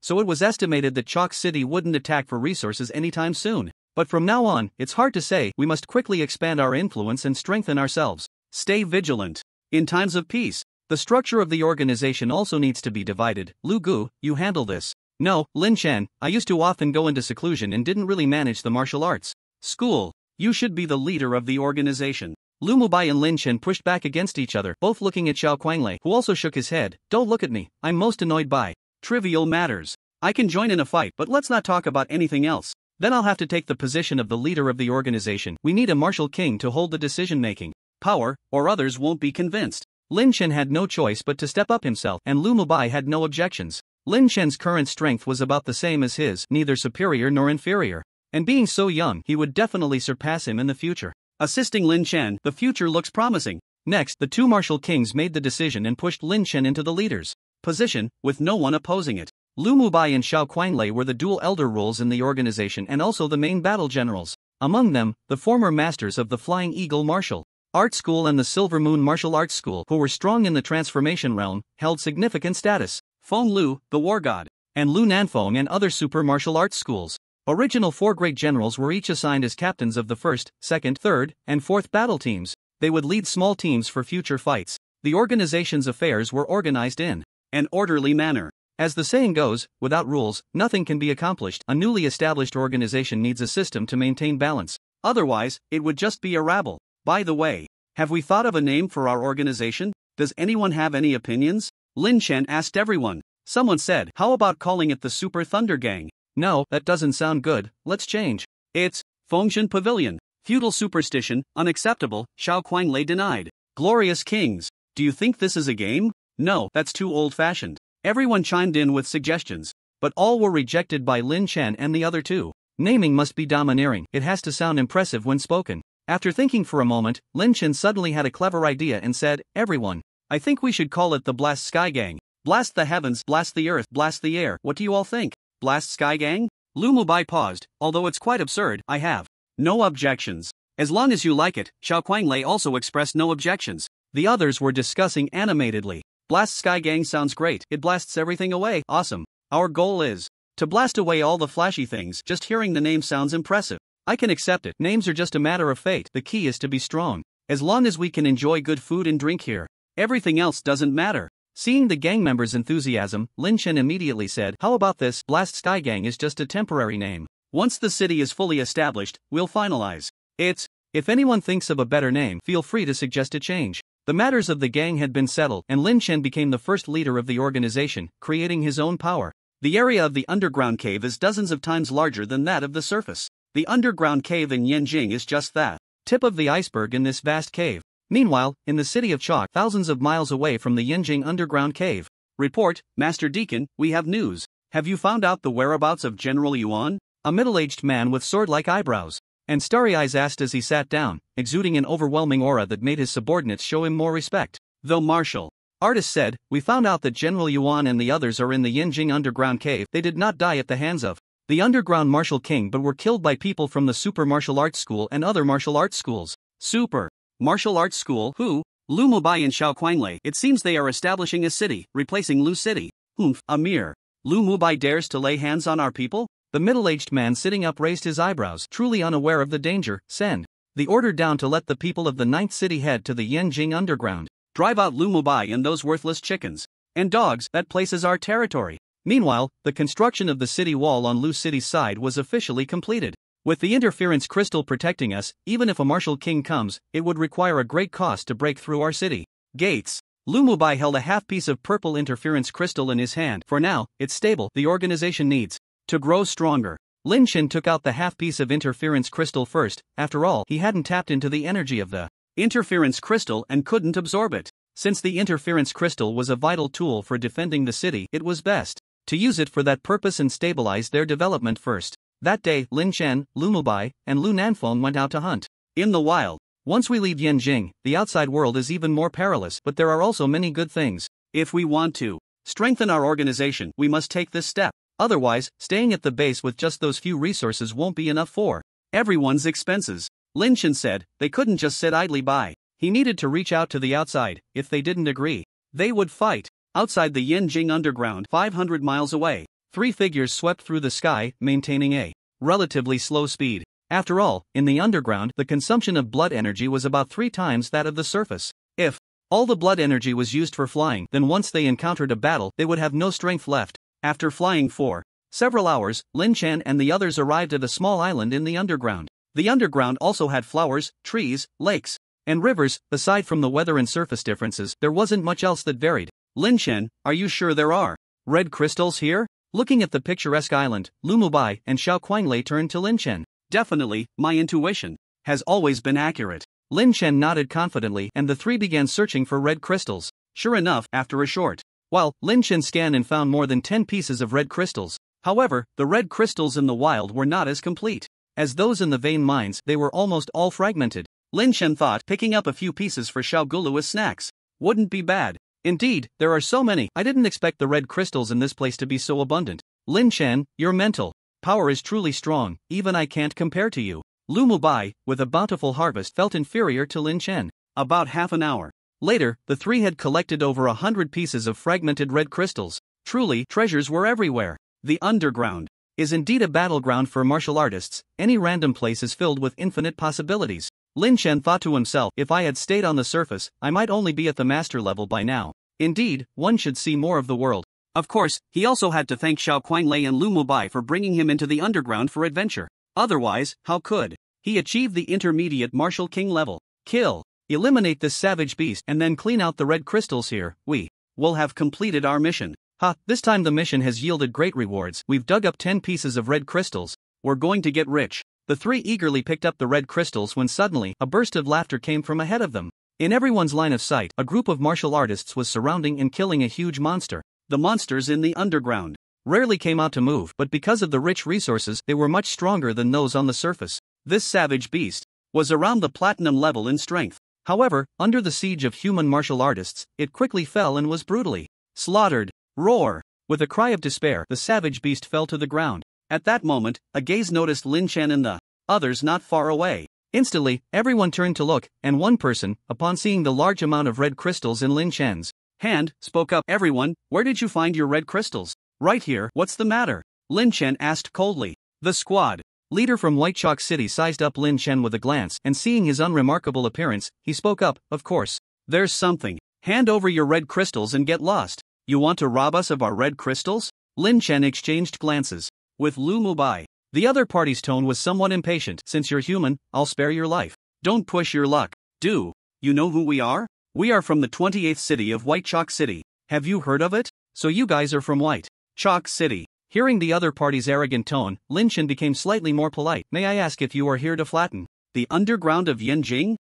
so it was estimated that Chalk City wouldn't attack for resources anytime soon. But from now on, it's hard to say. We must quickly expand our influence and strengthen ourselves. Stay vigilant. In times of peace, the structure of the organization also needs to be divided. Lu Gu, you handle this. No, Lin Chen, I used to often go into seclusion and didn't really manage the martial arts school. You should be the leader of the organization. Lu Mubai and Lin Chen pushed back against each other, both looking at Xiao Quanglei, who also shook his head. Don't look at me. I'm most annoyed by trivial matters. I can join in a fight, but let's not talk about anything else. Then I'll have to take the position of the leader of the organization. We need a martial king to hold the decision-making power, or others won't be convinced. Lin Chen had no choice but to step up himself, and Lu Mubai had no objections. Lin Chen's current strength was about the same as his, neither superior nor inferior. And being so young, he would definitely surpass him in the future. Assisting Lin Chen, the future looks promising. Next, the 2 martial kings made the decision and pushed Lin Chen into the leader's position, with no one opposing it. Lu Mubai and Xiao Quanglei were the dual elder rules in the organization and also the main battle generals. Among them, the former masters of the Flying Eagle Martial Art School and the Silver Moon Martial Arts School, who were strong in the transformation realm, held significant status. Feng Lu, the war god, and Lu Nanfeng and other super martial arts schools. Original 4 great generals were each assigned as captains of the 1st, 2nd, 3rd, and 4th battle teams. They would lead small teams for future fights. The organization's affairs were organized in an orderly manner. As the saying goes, without rules, nothing can be accomplished. A newly established organization needs a system to maintain balance. Otherwise, it would just be a rabble. By the way, have we thought of a name for our organization? Does anyone have any opinions? Lin Chen asked everyone. Someone said, how about calling it the Super Thunder Gang? No, that doesn't sound good. Let's change. It's Fengshan Pavilion. Feudal superstition, unacceptable. Xiao Quanglei denied. Glorious Kings. Do you think this is a game? No, that's too old-fashioned. Everyone chimed in with suggestions, but all were rejected by Lin Chen and the other 2. Naming must be domineering. It has to sound impressive when spoken. After thinking for a moment, Lin Chen suddenly had a clever idea and said, everyone, I think we should call it the Blast Sky Gang. Blast the heavens, blast the earth, blast the air. What do you all think? Blast Sky Gang? Lu Mubai paused. Although it's quite absurd, I have no objections. As long as you like it. Xiao Quanglei also expressed no objections. The others were discussing animatedly. Blast Sky Gang sounds great. It blasts everything away. Awesome. Our goal is to blast away all the flashy things. Just hearing the name sounds impressive. I can accept it. Names are just a matter of fate. The key is to be strong. As long as we can enjoy good food and drink here, everything else doesn't matter. Seeing the gang members' enthusiasm, Lin Chen immediately said, how about this? Blast Sky Gang is just a temporary name. Once the city is fully established, we'll finalize it. If anyone thinks of a better name, feel free to suggest a change. The matters of the gang had been settled, and Lin Chen became the first leader of the organization, creating his own power. The area of the underground cave is dozens of times larger than that of the surface. The underground cave in Yanjing is just that tip of the iceberg in this vast cave. Meanwhile, in the city of Chalk, thousands of miles away from the Yanjing underground cave. Report, Master Deacon, we have news. Have you found out the whereabouts of General Yuan? A middle-aged man with sword-like eyebrows and starry eyes asked as he sat down, exuding an overwhelming aura that made his subordinates show him more respect. Though martial artist said, we found out that General Yuan and the others are in the Yanjing underground cave. They did not die at the hands of the underground martial king but were killed by people from the Super Martial Arts School and other martial arts schools. Super Martial Arts School? Who? Lu Mubai and Xiao Quanglei. It seems they are establishing a city, replacing Lu City. Amir. Lu Mubai dares to lay hands on our people? The middle-aged man sitting up raised his eyebrows, truly unaware of the danger. Send the order down to let the people of the 9th city head to the Yanjing underground. Drive out Lu Mubai and those worthless chickens and dogs. That place is our territory. Meanwhile, the construction of the city wall on Lu City's side was officially completed. With the interference crystal protecting us, even if a martial king comes, it would require a great cost to break through our city gates. Lumubai held a half piece of purple interference crystal in his hand. For now, it's stable. The organization needs to grow stronger. Lin Chen took out the half piece of interference crystal first. After all, he hadn't tapped into the energy of the interference crystal and couldn't absorb it. Since the interference crystal was a vital tool for defending the city, it was best to use it for that purpose and stabilize their development first. That day, Lin Chen, Lumubai, and Lu Nanfeng went out to hunt in the wild. Once we leave Yanjing, the outside world is even more perilous, but there are also many good things. If we want to strengthen our organization, we must take this step. Otherwise, staying at the base with just those few resources won't be enough for everyone's expenses. Lin Chen said they couldn't just sit idly by. He needed to reach out to the outside. If they didn't agree, they would fight. Outside the Yanjing underground, 500 miles away, 3 figures swept through the sky, maintaining a relatively slow speed. After all, in the underground, the consumption of blood energy was about 3 times that of the surface. If all the blood energy was used for flying, then once they encountered a battle, they would have no strength left. After flying for several hours, Lin Chen and the others arrived at a small island in the underground. The underground also had flowers, trees, lakes, and rivers. Aside from the weather and surface differences, there wasn't much else that varied. Lin Chen, are you sure there are red crystals here? Looking at the picturesque island, Lumubai and Xiao Quanglei turned to Lin Chen. Definitely, my intuition has always been accurate. Lin Chen nodded confidently and the 3 began searching for red crystals. Sure enough, after a short while, Lin Chen scanned and found more than 10 pieces of red crystals. However, the red crystals in the wild were not as complete as those in the vein mines. They were almost all fragmented. Lin Chen thought picking up a few pieces for Xiao Gulu as snacks wouldn't be bad. Indeed, there are so many. I didn't expect the red crystals in this place to be so abundant. Lin Chen, your mental power is truly strong, even I can't compare to you. Lumubai, with a bountiful harvest, felt inferior to Lin Chen. About half an hour later, the 3 had collected over 100 pieces of fragmented red crystals. Truly, treasures were everywhere. The underground is indeed a battleground for martial artists. Any random place is filled with infinite possibilities. Lin Chen thought to himself, if I had stayed on the surface, I might only be at the master level by now. Indeed, one should see more of the world. Of course, he also had to thank Xiao Quanglei and Lumubai for bringing him into the underground for adventure. Otherwise, how could he achieve the intermediate martial king level? Kill, eliminate this savage beast, and then clean out the red crystals here. We will have completed our mission. Ha, this time the mission has yielded great rewards. We've dug up 10 pieces of red crystals. We're going to get rich. The 3 eagerly picked up the red crystals when suddenly, a burst of laughter came from ahead of them. In everyone's line of sight, a group of martial artists was surrounding and killing a huge monster. The monsters in the underground rarely came out to move, but because of the rich resources, they were much stronger than those on the surface. This savage beast was around the platinum level in strength. However, under the siege of human martial artists, it quickly fell and was brutally slaughtered. Roar! With a cry of despair, the savage beast fell to the ground. At that moment, a gaze noticed Lin Chen and the others not far away. Instantly, everyone turned to look, and one person, upon seeing the large amount of red crystals in Lin Chen's hand, spoke up. Everyone, where did you find your red crystals? Right here. What's the matter? Lin Chen asked coldly. The squad leader from White Chalk City sized up Lin Chen with a glance, and seeing his unremarkable appearance, he spoke up. Of course. There's something. Hand over your red crystals and get lost. You want to rob us of our red crystals? Lin Chen exchanged glances with Lu Mubai. The other party's tone was somewhat impatient. Since you're human, I'll spare your life. Don't push your luck. Do you know who we are? We are from the 28th city of White Chalk City. Have you heard of it? So you guys are from White Chalk City. Hearing the other party's arrogant tone, Lin Chen became slightly more polite. May I ask if you are here to flatten the underground of Yanjing?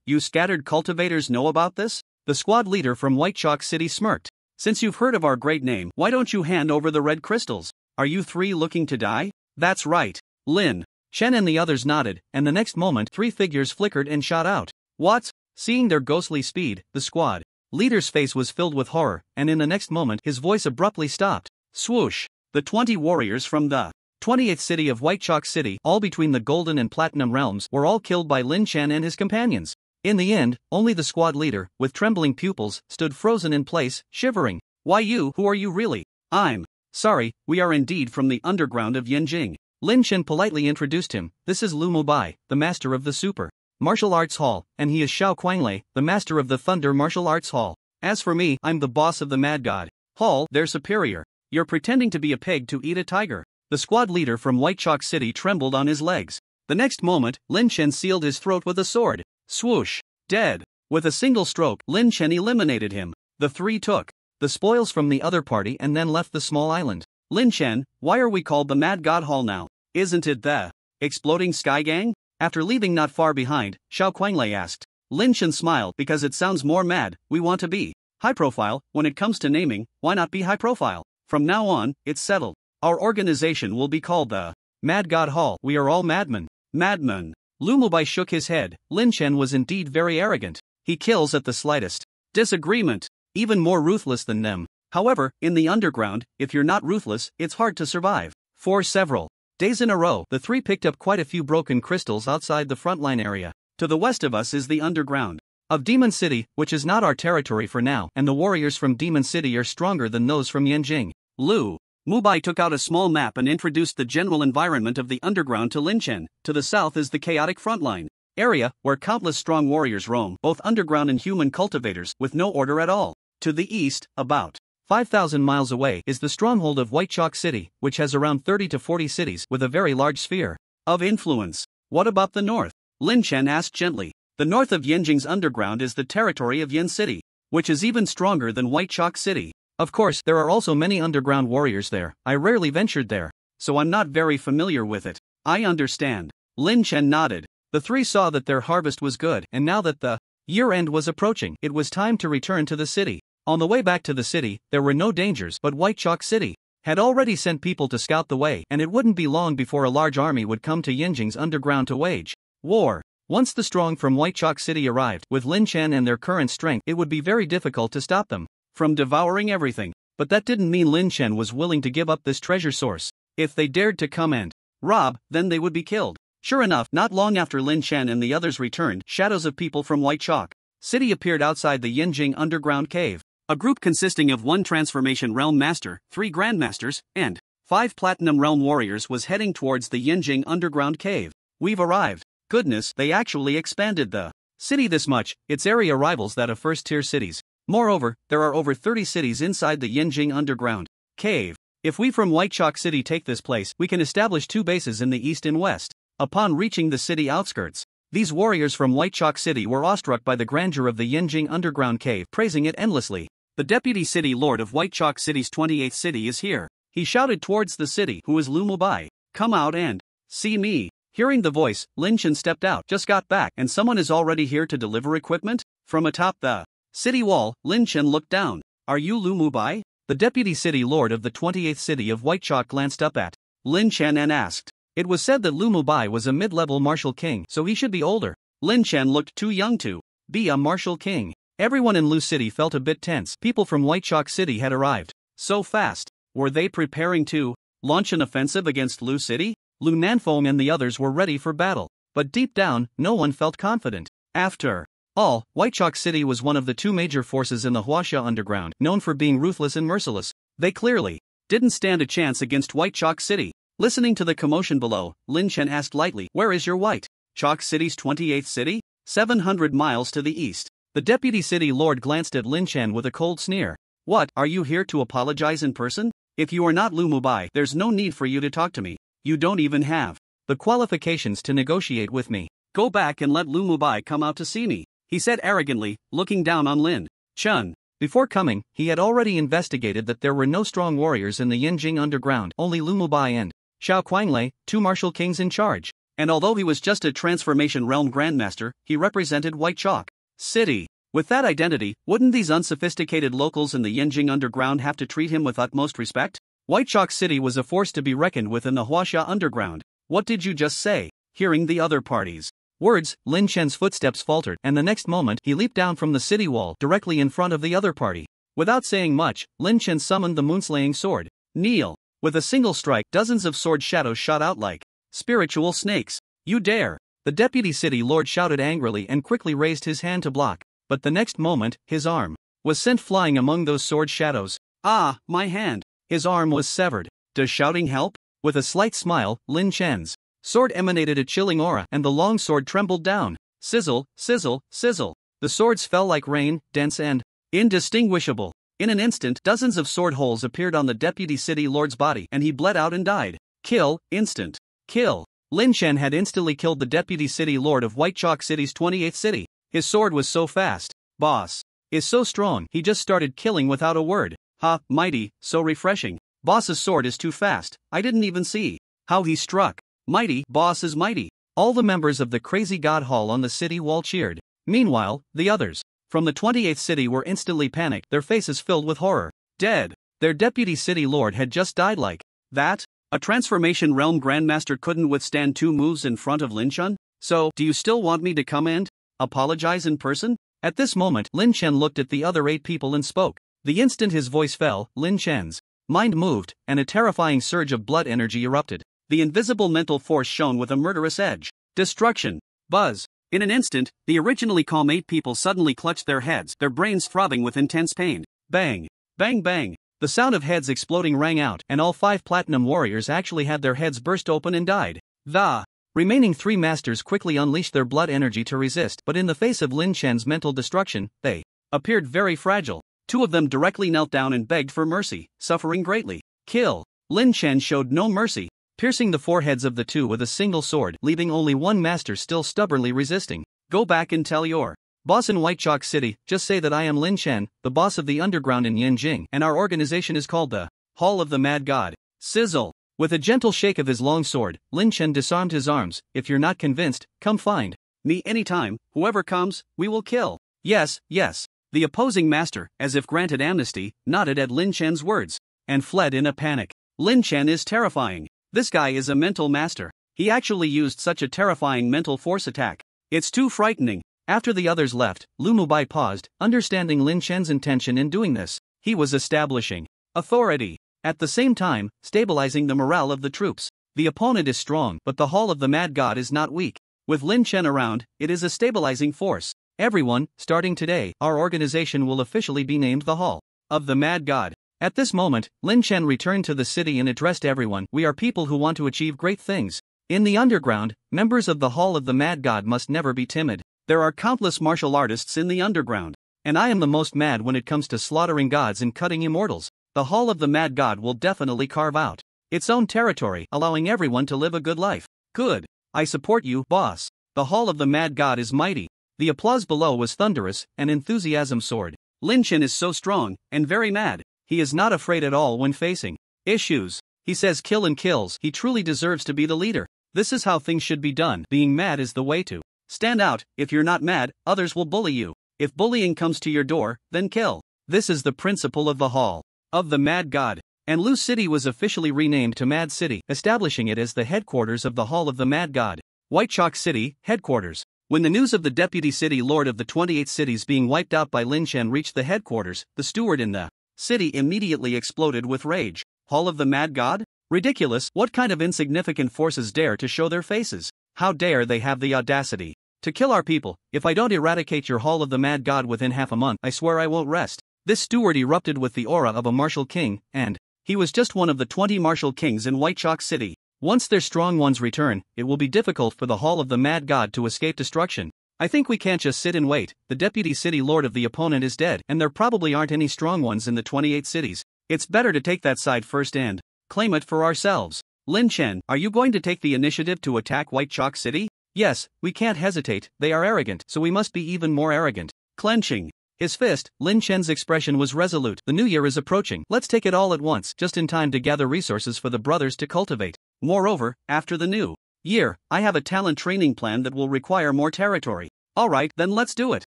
You scattered cultivators know about this? The squad leader from White Chalk City smirked. Since you've heard of our great name, why don't you hand over the red crystals? Are you 3 looking to die? That's right. Lin Chen and the others nodded, and the next moment 3 figures flickered and shot out. What? Seeing their ghostly speed, the squad leader's face was filled with horror, and in the next moment his voice abruptly stopped. Swoosh! The 20 warriors from the 28th city of White Chalk City, all between the Golden and Platinum realms, were all killed by Lin Chen and his companions. In the end, only the squad leader, with trembling pupils, stood frozen in place, shivering. Why you? Who are you really? I'm sorry, we are indeed from the underground of Yanjing. Lin Chen politely introduced him. This is Lu Mubai, the master of the Super Martial Arts Hall, and he is Xiao Quanglei, the master of the Thunder Martial Arts Hall. As for me, I'm the boss of the Mad God Hall, their superior. You're pretending to be a pig to eat a tiger. The squad leader from White Chalk City trembled on his legs. The next moment, Lin Chen sealed his throat with a sword. Swoosh! Dead. With a single stroke, Lin Chen eliminated him. The three took the spoils from the other party and then left the small island. Lin Chen, why are we called the Mad God Hall now? Isn't it the Exploding Sky Gang? After leaving not far behind, Xiao Kuanglei asked. Lin Chen smiled because it sounds more mad. We want to be high profile. When it comes to naming, why not be high profile? From now on, it's settled. Our organization will be called the Mad God Hall. We are all madmen. Madmen. Lu Mubai shook his head. Lin Chen was indeed very arrogant. He kills at the slightest disagreement. Even more ruthless than them. However, in the underground, if you're not ruthless, it's hard to survive. For several days in a row, the three picked up quite a few broken crystals outside the frontline area. To the west of us is the underground of Demon City, which is not our territory for now, and the warriors from Demon City are stronger than those from Yanjing. Lu Mubai took out a small map and introduced the general environment of the underground to Lin Chen. To the south is the chaotic frontline area, where countless strong warriors roam, both underground and human cultivators, with no order at all. To the east, about 5,000 miles away, is the stronghold of White Chalk City, which has around 30 to 40 cities with a very large sphere of influence. What about the north? Lin Chen asked gently. The north of Yanjing's underground is the territory of Yin City, which is even stronger than White Chalk City. Of course, there are also many underground warriors there. I rarely ventured there, so I'm not very familiar with it. I understand. Lin Chen nodded. The three saw that their harvest was good, and now that the year-end was approaching, it was time to return to the city. On the way back to the city, there were no dangers, but White Chalk City had already sent people to scout the way, and it wouldn't be long before a large army would come to Yanjing's underground to wage war. Once the strong from White Chalk City arrived, with Lin Chen and their current strength, it would be very difficult to stop them from devouring everything. But that didn't mean Lin Chen was willing to give up this treasure source. If they dared to come and rob, then they would be killed. Sure enough, not long after Lin Chen and the others returned, shadows of people from White Chalk City appeared outside the Yanjing underground cave. A group consisting of 1 Transformation Realm Master, 3 Grandmasters, and 5 Platinum Realm Warriors was heading towards the Yanjing underground cave. We've arrived. Goodness, they actually expanded the city this much. Its area rivals that of first-tier cities. Moreover, there are over 30 cities inside the Yanjing underground cave. If we from White Chalk City take this place, we can establish 2 bases in the east and west. Upon reaching the city outskirts, these warriors from White Chalk City were awestruck by the grandeur of the Yanjing underground cave, praising it endlessly. The Deputy City Lord of White Chalk City's 28th city is here. He shouted towards the city, who is Lu Mubai. Come out and see me. Hearing the voice, Lin Chen stepped out. Just got back, and someone is already here to deliver equipment? From atop the city wall, Lin Chen looked down. Are you Lu Mubai? The Deputy City Lord of the 28th city of White Chalk glanced up at Lin Chen and asked. It was said that Lu Mubai was a mid-level martial king, so he should be older. Lin Chen looked too young to be a martial king. Everyone in Lu City felt a bit tense. People from White Chalk City had arrived so fast. Were they preparing to launch an offensive against Lu City? Lu Nanfeng and the others were ready for battle, but deep down, no one felt confident. After all, White Chalk City was one of the 2 major forces in the Huaxia underground, known for being ruthless and merciless. They clearly didn't stand a chance against White Chalk City. Listening to the commotion below, Lin Chen asked lightly, where is your White Chalk City's 28th city? 700 miles to the east. The Deputy City Lord glanced at Lin Chen with a cold sneer. What, are you here to apologize in person? If you are not Lu Mubai, there's no need for you to talk to me. You don't even have the qualifications to negotiate with me. Go back and let Lu Mubai come out to see me, he said arrogantly, looking down on Lin Chen. Before coming, he had already investigated that there were no strong warriors in the Yanjing underground, only Lu Mubai and Xiao Kuanglei, 2 martial kings in charge. And although he was just a Transformation Realm Grandmaster, he represented White Chalk City. With that identity, wouldn't these unsophisticated locals in the Yanjing underground have to treat him with utmost respect? White Chalk City was a force to be reckoned with in the Huaxia underground. What did you just say? Hearing the other parties' words, Lin Chen's footsteps faltered, and the next moment he leaped down from the city wall directly in front of the other party. Without saying much, Lin Chen summoned the moonslaying sword. Kneel. With a single strike, dozens of sword shadows shot out like spiritual snakes. You dare! The Deputy City Lord shouted angrily and quickly raised his hand to block. But the next moment, his arm was sent flying among those sword shadows. Ah, my hand! His arm was severed. Does shouting help? With a slight smile, Lin Chen's sword emanated a chilling aura, and the long sword trembled down. Sizzle, sizzle, sizzle. The swords fell like rain, dense and indistinguishable. In an instant, dozens of sword holes appeared on the Deputy City Lord's body, and he bled out and died. Kill, instant kill. Lin Chen had instantly killed the deputy city lord of White Chalk City's 28th city. His sword was so fast. Boss is so strong, he just started killing without a word. Ha, mighty, so refreshing. Boss's sword is too fast, I didn't even see how he struck. Mighty, boss is mighty. All the members of the crazy god hall on the city wall cheered. Meanwhile, the others from the 28th city were instantly panicked, their faces filled with horror. Dead. Their deputy city lord had just died like that? A transformation realm grandmaster couldn't withstand 2 moves in front of Lin Chen? So, do you still want me to come and apologize in person? At this moment, Lin Chen looked at the other 8 people and spoke. The instant his voice fell, Lin Chen's mind moved, and a terrifying surge of blood energy erupted. The invisible mental force shone with a murderous edge. Destruction. Buzz. In an instant, the originally calm 8 people suddenly clutched their heads, their brains throbbing with intense pain. Bang. Bang bang. The sound of heads exploding rang out, and all 5 platinum warriors actually had their heads burst open and died. The remaining 3 masters quickly unleashed their blood energy to resist, but in the face of Lin Chen's mental destruction, they appeared very fragile. 2 of them directly knelt down and begged for mercy, suffering greatly. Kill. Lin Chen showed no mercy, piercing the foreheads of the 2 with a single sword, leaving only 1 master still stubbornly resisting. Go back and tell your boss in White Chalk City, just say that I am Lin Chen, the boss of the underground in Yanjing, and our organization is called the Hall of the Mad God. Sizzle. With a gentle shake of his long sword, Lin Chen disarmed his arms. If you're not convinced, come find me anytime. Whoever comes, we will kill. Yes, yes. The opposing master, as if granted amnesty, nodded at Lin Chen's words and fled in a panic. Lin Chen is terrifying. This guy is a mental master. He actually used such a terrifying mental force attack. It's too frightening. After the others left, Lu Mubai paused, understanding Lin Chen's intention in doing this. He was establishing authority, at the same time, stabilizing the morale of the troops. The opponent is strong, but the Hall of the Mad God is not weak. With Lin Chen around, it is a stabilizing force. Everyone, starting today, our organization will officially be named the Hall of the Mad God. At this moment, Lin Chen returned to the city and addressed everyone. We are people who want to achieve great things. In the underground, members of the Hall of the Mad God must never be timid. There are countless martial artists in the underground, and I am the most mad when it comes to slaughtering gods and cutting immortals. The Hall of the Mad God will definitely carve out its own territory, allowing everyone to live a good life. Good. I support you, boss. The Hall of the Mad God is mighty. The applause below was thunderous, and enthusiasm soared. Lin Chen is so strong, and very mad. He is not afraid at all when facing issues. He says kill and kills. He truly deserves to be the leader. This is how things should be done. Being mad is the way to stand out. If you're not mad, others will bully you. If bullying comes to your door, then kill. This is the principle of the Hall of the Mad God. And Lu City was officially renamed to Mad City, establishing it as the headquarters of the Hall of the Mad God. White Chalk City, headquarters. When the news of the deputy city lord of the 28 cities being wiped out by Lin Chen reached the headquarters, the steward in the city immediately exploded with rage. Hall of the Mad God? Ridiculous. What kind of insignificant forces dare to show their faces? How dare they have the audacity to kill our people? If I don't eradicate your Hall of the Mad God within half a month, I swear I won't rest. This steward erupted with the aura of a martial king, and he was just one of the 20 martial kings in White Chalk City. Once their strong ones return, it will be difficult for the Hall of the Mad God to escape destruction. I think we can't just sit and wait. The deputy city lord of the opponent is dead, and there probably aren't any strong ones in the 28 cities. It's better to take that side first and claim it for ourselves. Lin Chen, are you going to take the initiative to attack White Chalk City? Yes, we can't hesitate. They are arrogant, so we must be even more arrogant. Clenching his fist, Lin Chen's expression was resolute. The new year is approaching. Let's take it all at once, just in time to gather resources for the brothers to cultivate. Moreover, after the new year, I have a talent training plan that will require more territory. Alright, then let's do it.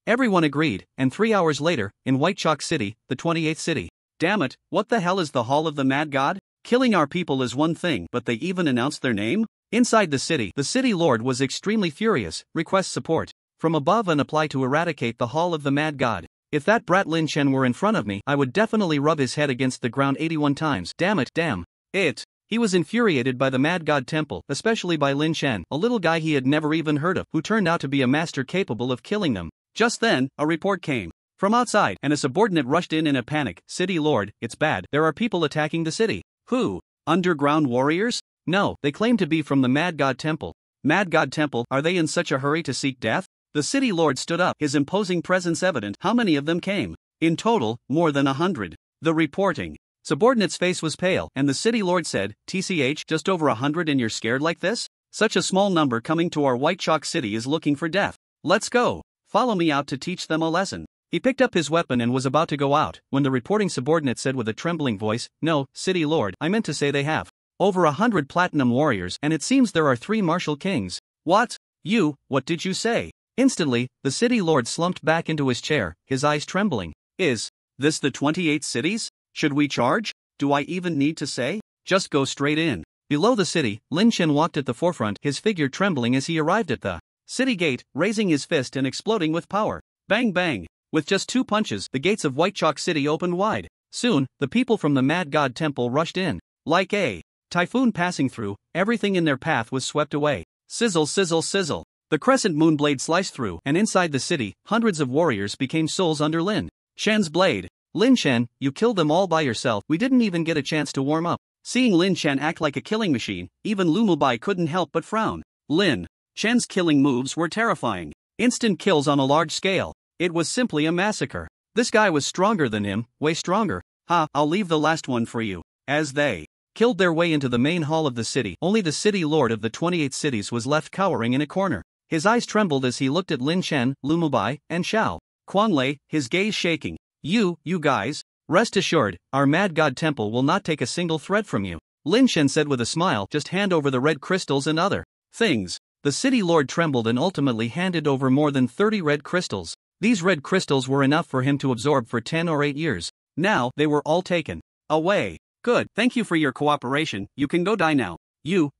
Everyone agreed, and 3 hours later, in White Chalk City, the 28th city. Damn it, what the hell is the Hall of the Mad God? Killing our people is one thing, but they even announced their name? Inside the city lord was extremely furious. Request support from above and apply to eradicate the Hall of the Mad God. If that brat Lin Chen were in front of me, I would definitely rub his head against the ground 81 times. Damn it, damn it. He was infuriated by the Mad God Temple, especially by Lin Chen, a little guy he had never even heard of, who turned out to be a master capable of killing them. Just then, a report came from outside, and a subordinate rushed in a panic. City Lord, it's bad. There are people attacking the city. Who? Underground warriors? No, they claim to be from the Mad God Temple. Mad God Temple, are they in such a hurry to seek death? The city lord stood up, his imposing presence evident. How many of them came? In total, more than 100. The reporting subordinate's face was pale, and the city lord said, TCH, just over 100 and you're scared like this? Such a small number coming to our white chalk city is looking for death. Let's go. Follow me out to teach them a lesson. He picked up his weapon and was about to go out, when the reporting subordinate said with a trembling voice, "No, city lord, I meant to say they have over 100 platinum warriors and it seems there are 3 martial kings." "What? What did you say?" Instantly, the city lord slumped back into his chair, his eyes trembling. "Is this the 28 cities? Should we charge? Do I even need to say? Just go straight in." Below the city, Lin Chen walked at the forefront, his figure trembling as he arrived at the city gate, raising his fist and exploding with power. Bang bang! With just 2 punches, the gates of White Chalk City opened wide. Soon, the people from the Mad God Temple rushed in. Like a typhoon passing through, everything in their path was swept away. Sizzle, sizzle, sizzle. The crescent moon blade sliced through, and inside the city, hundreds of warriors became souls under Lin Chen's blade. "Lin Chen, you killed them all by yourself. We didn't even get a chance to warm up." Seeing Lin Chen act like a killing machine, even Lu Mubai couldn't help but frown. Lin Chen's killing moves were terrifying. Instant kills on a large scale. It was simply a massacre. This guy was stronger than him, way stronger. I'll leave the last one for you. As they killed their way into the main hall of the city, only the city lord of the 28 cities was left cowering in a corner. His eyes trembled as he looked at Lin Chen, Lu Mubai, and Xiao Quanglei, his gaze shaking. You guys, rest assured, our Mad God Temple will not take a single thread from you," Lin Chen said with a smile. "Just hand over the red crystals and other things." The city lord trembled and ultimately handed over more than 30 red crystals. These red crystals were enough for him to absorb for 10 or 8 years. Now, they were all taken away. "Good, thank you for your cooperation. You can go die now."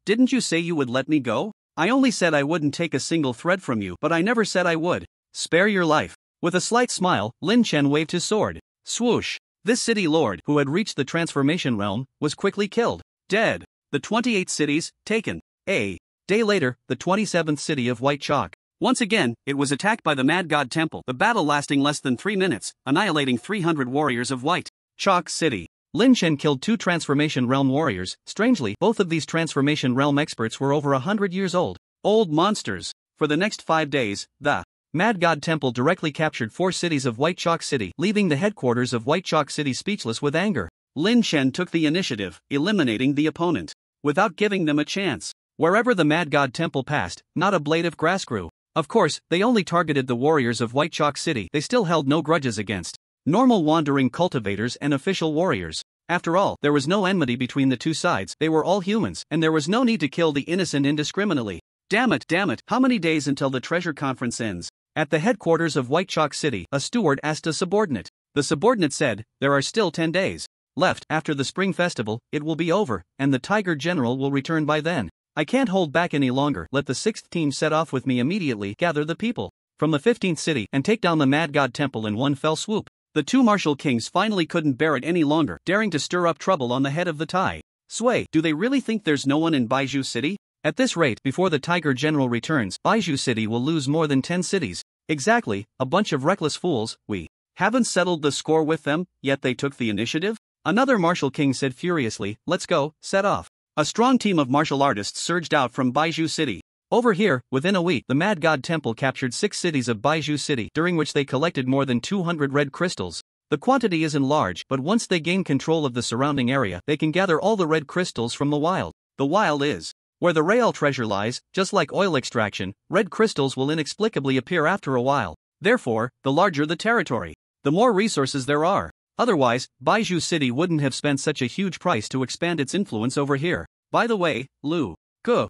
Didn't you say you would let me go?" "I only said I wouldn't take a single thread from you, but I never said I would spare your life." With a slight smile, Lin Chen waved his sword. Swoosh! This city lord, who had reached the transformation realm, was quickly killed. Dead. The 28 cities, taken. A day later, the 27th city of White Chalk. Once again, it was attacked by the Mad God Temple, the battle lasting less than 3 minutes, annihilating 300 warriors of White Chalk City. Lin Chen killed 2 Transformation Realm warriors. Strangely, both of these Transformation Realm experts were over 100 years old. Old monsters. For the next 5 days, the Mad God Temple directly captured 4 cities of White Chalk City, leaving the headquarters of White Chalk City speechless with anger. Lin Chen took the initiative, eliminating the opponent without giving them a chance. Wherever the Mad God Temple passed, not a blade of grass grew. Of course, they only targeted the warriors of White Chalk City. They still held no grudges against normal wandering cultivators and official warriors. After all, there was no enmity between the two sides. They were all humans, and there was no need to kill the innocent indiscriminately. Damn it, how many days until the treasure conference ends? At the headquarters of White Chalk City, a steward asked a subordinate. The subordinate said, "There are still 10 days left. After the spring festival, it will be over, and the Tiger General will return by then. I can't hold back any longer. Let the 6th team set off with me immediately, gather the people from the 15th city, and take down the Mad God Temple in one fell swoop." The 2 martial kings finally couldn't bear it any longer, daring to stir up trouble on the head of the Tai Sui. Do they really think there's no one in Baiju City? At this rate, before the Tiger General returns, Baiju City will lose more than 10 cities. Exactly, a bunch of reckless fools. We haven't settled the score with them, yet they took the initiative? Another martial king said furiously. Let's go, set off. A strong team of martial artists surged out from Baiju City. Over here, within a week, the Mad God Temple captured 6 cities of Baiju City, during which they collected more than 200 red crystals. The quantity isn't large, but once they gain control of the surrounding area, they can gather all the red crystals from the wild. The wild is where the real treasure lies. Just like oil extraction, red crystals will inexplicably appear after a while. Therefore, the larger the territory, the more resources there are. Otherwise, Baiju City wouldn't have spent such a huge price to expand its influence over here. By the way,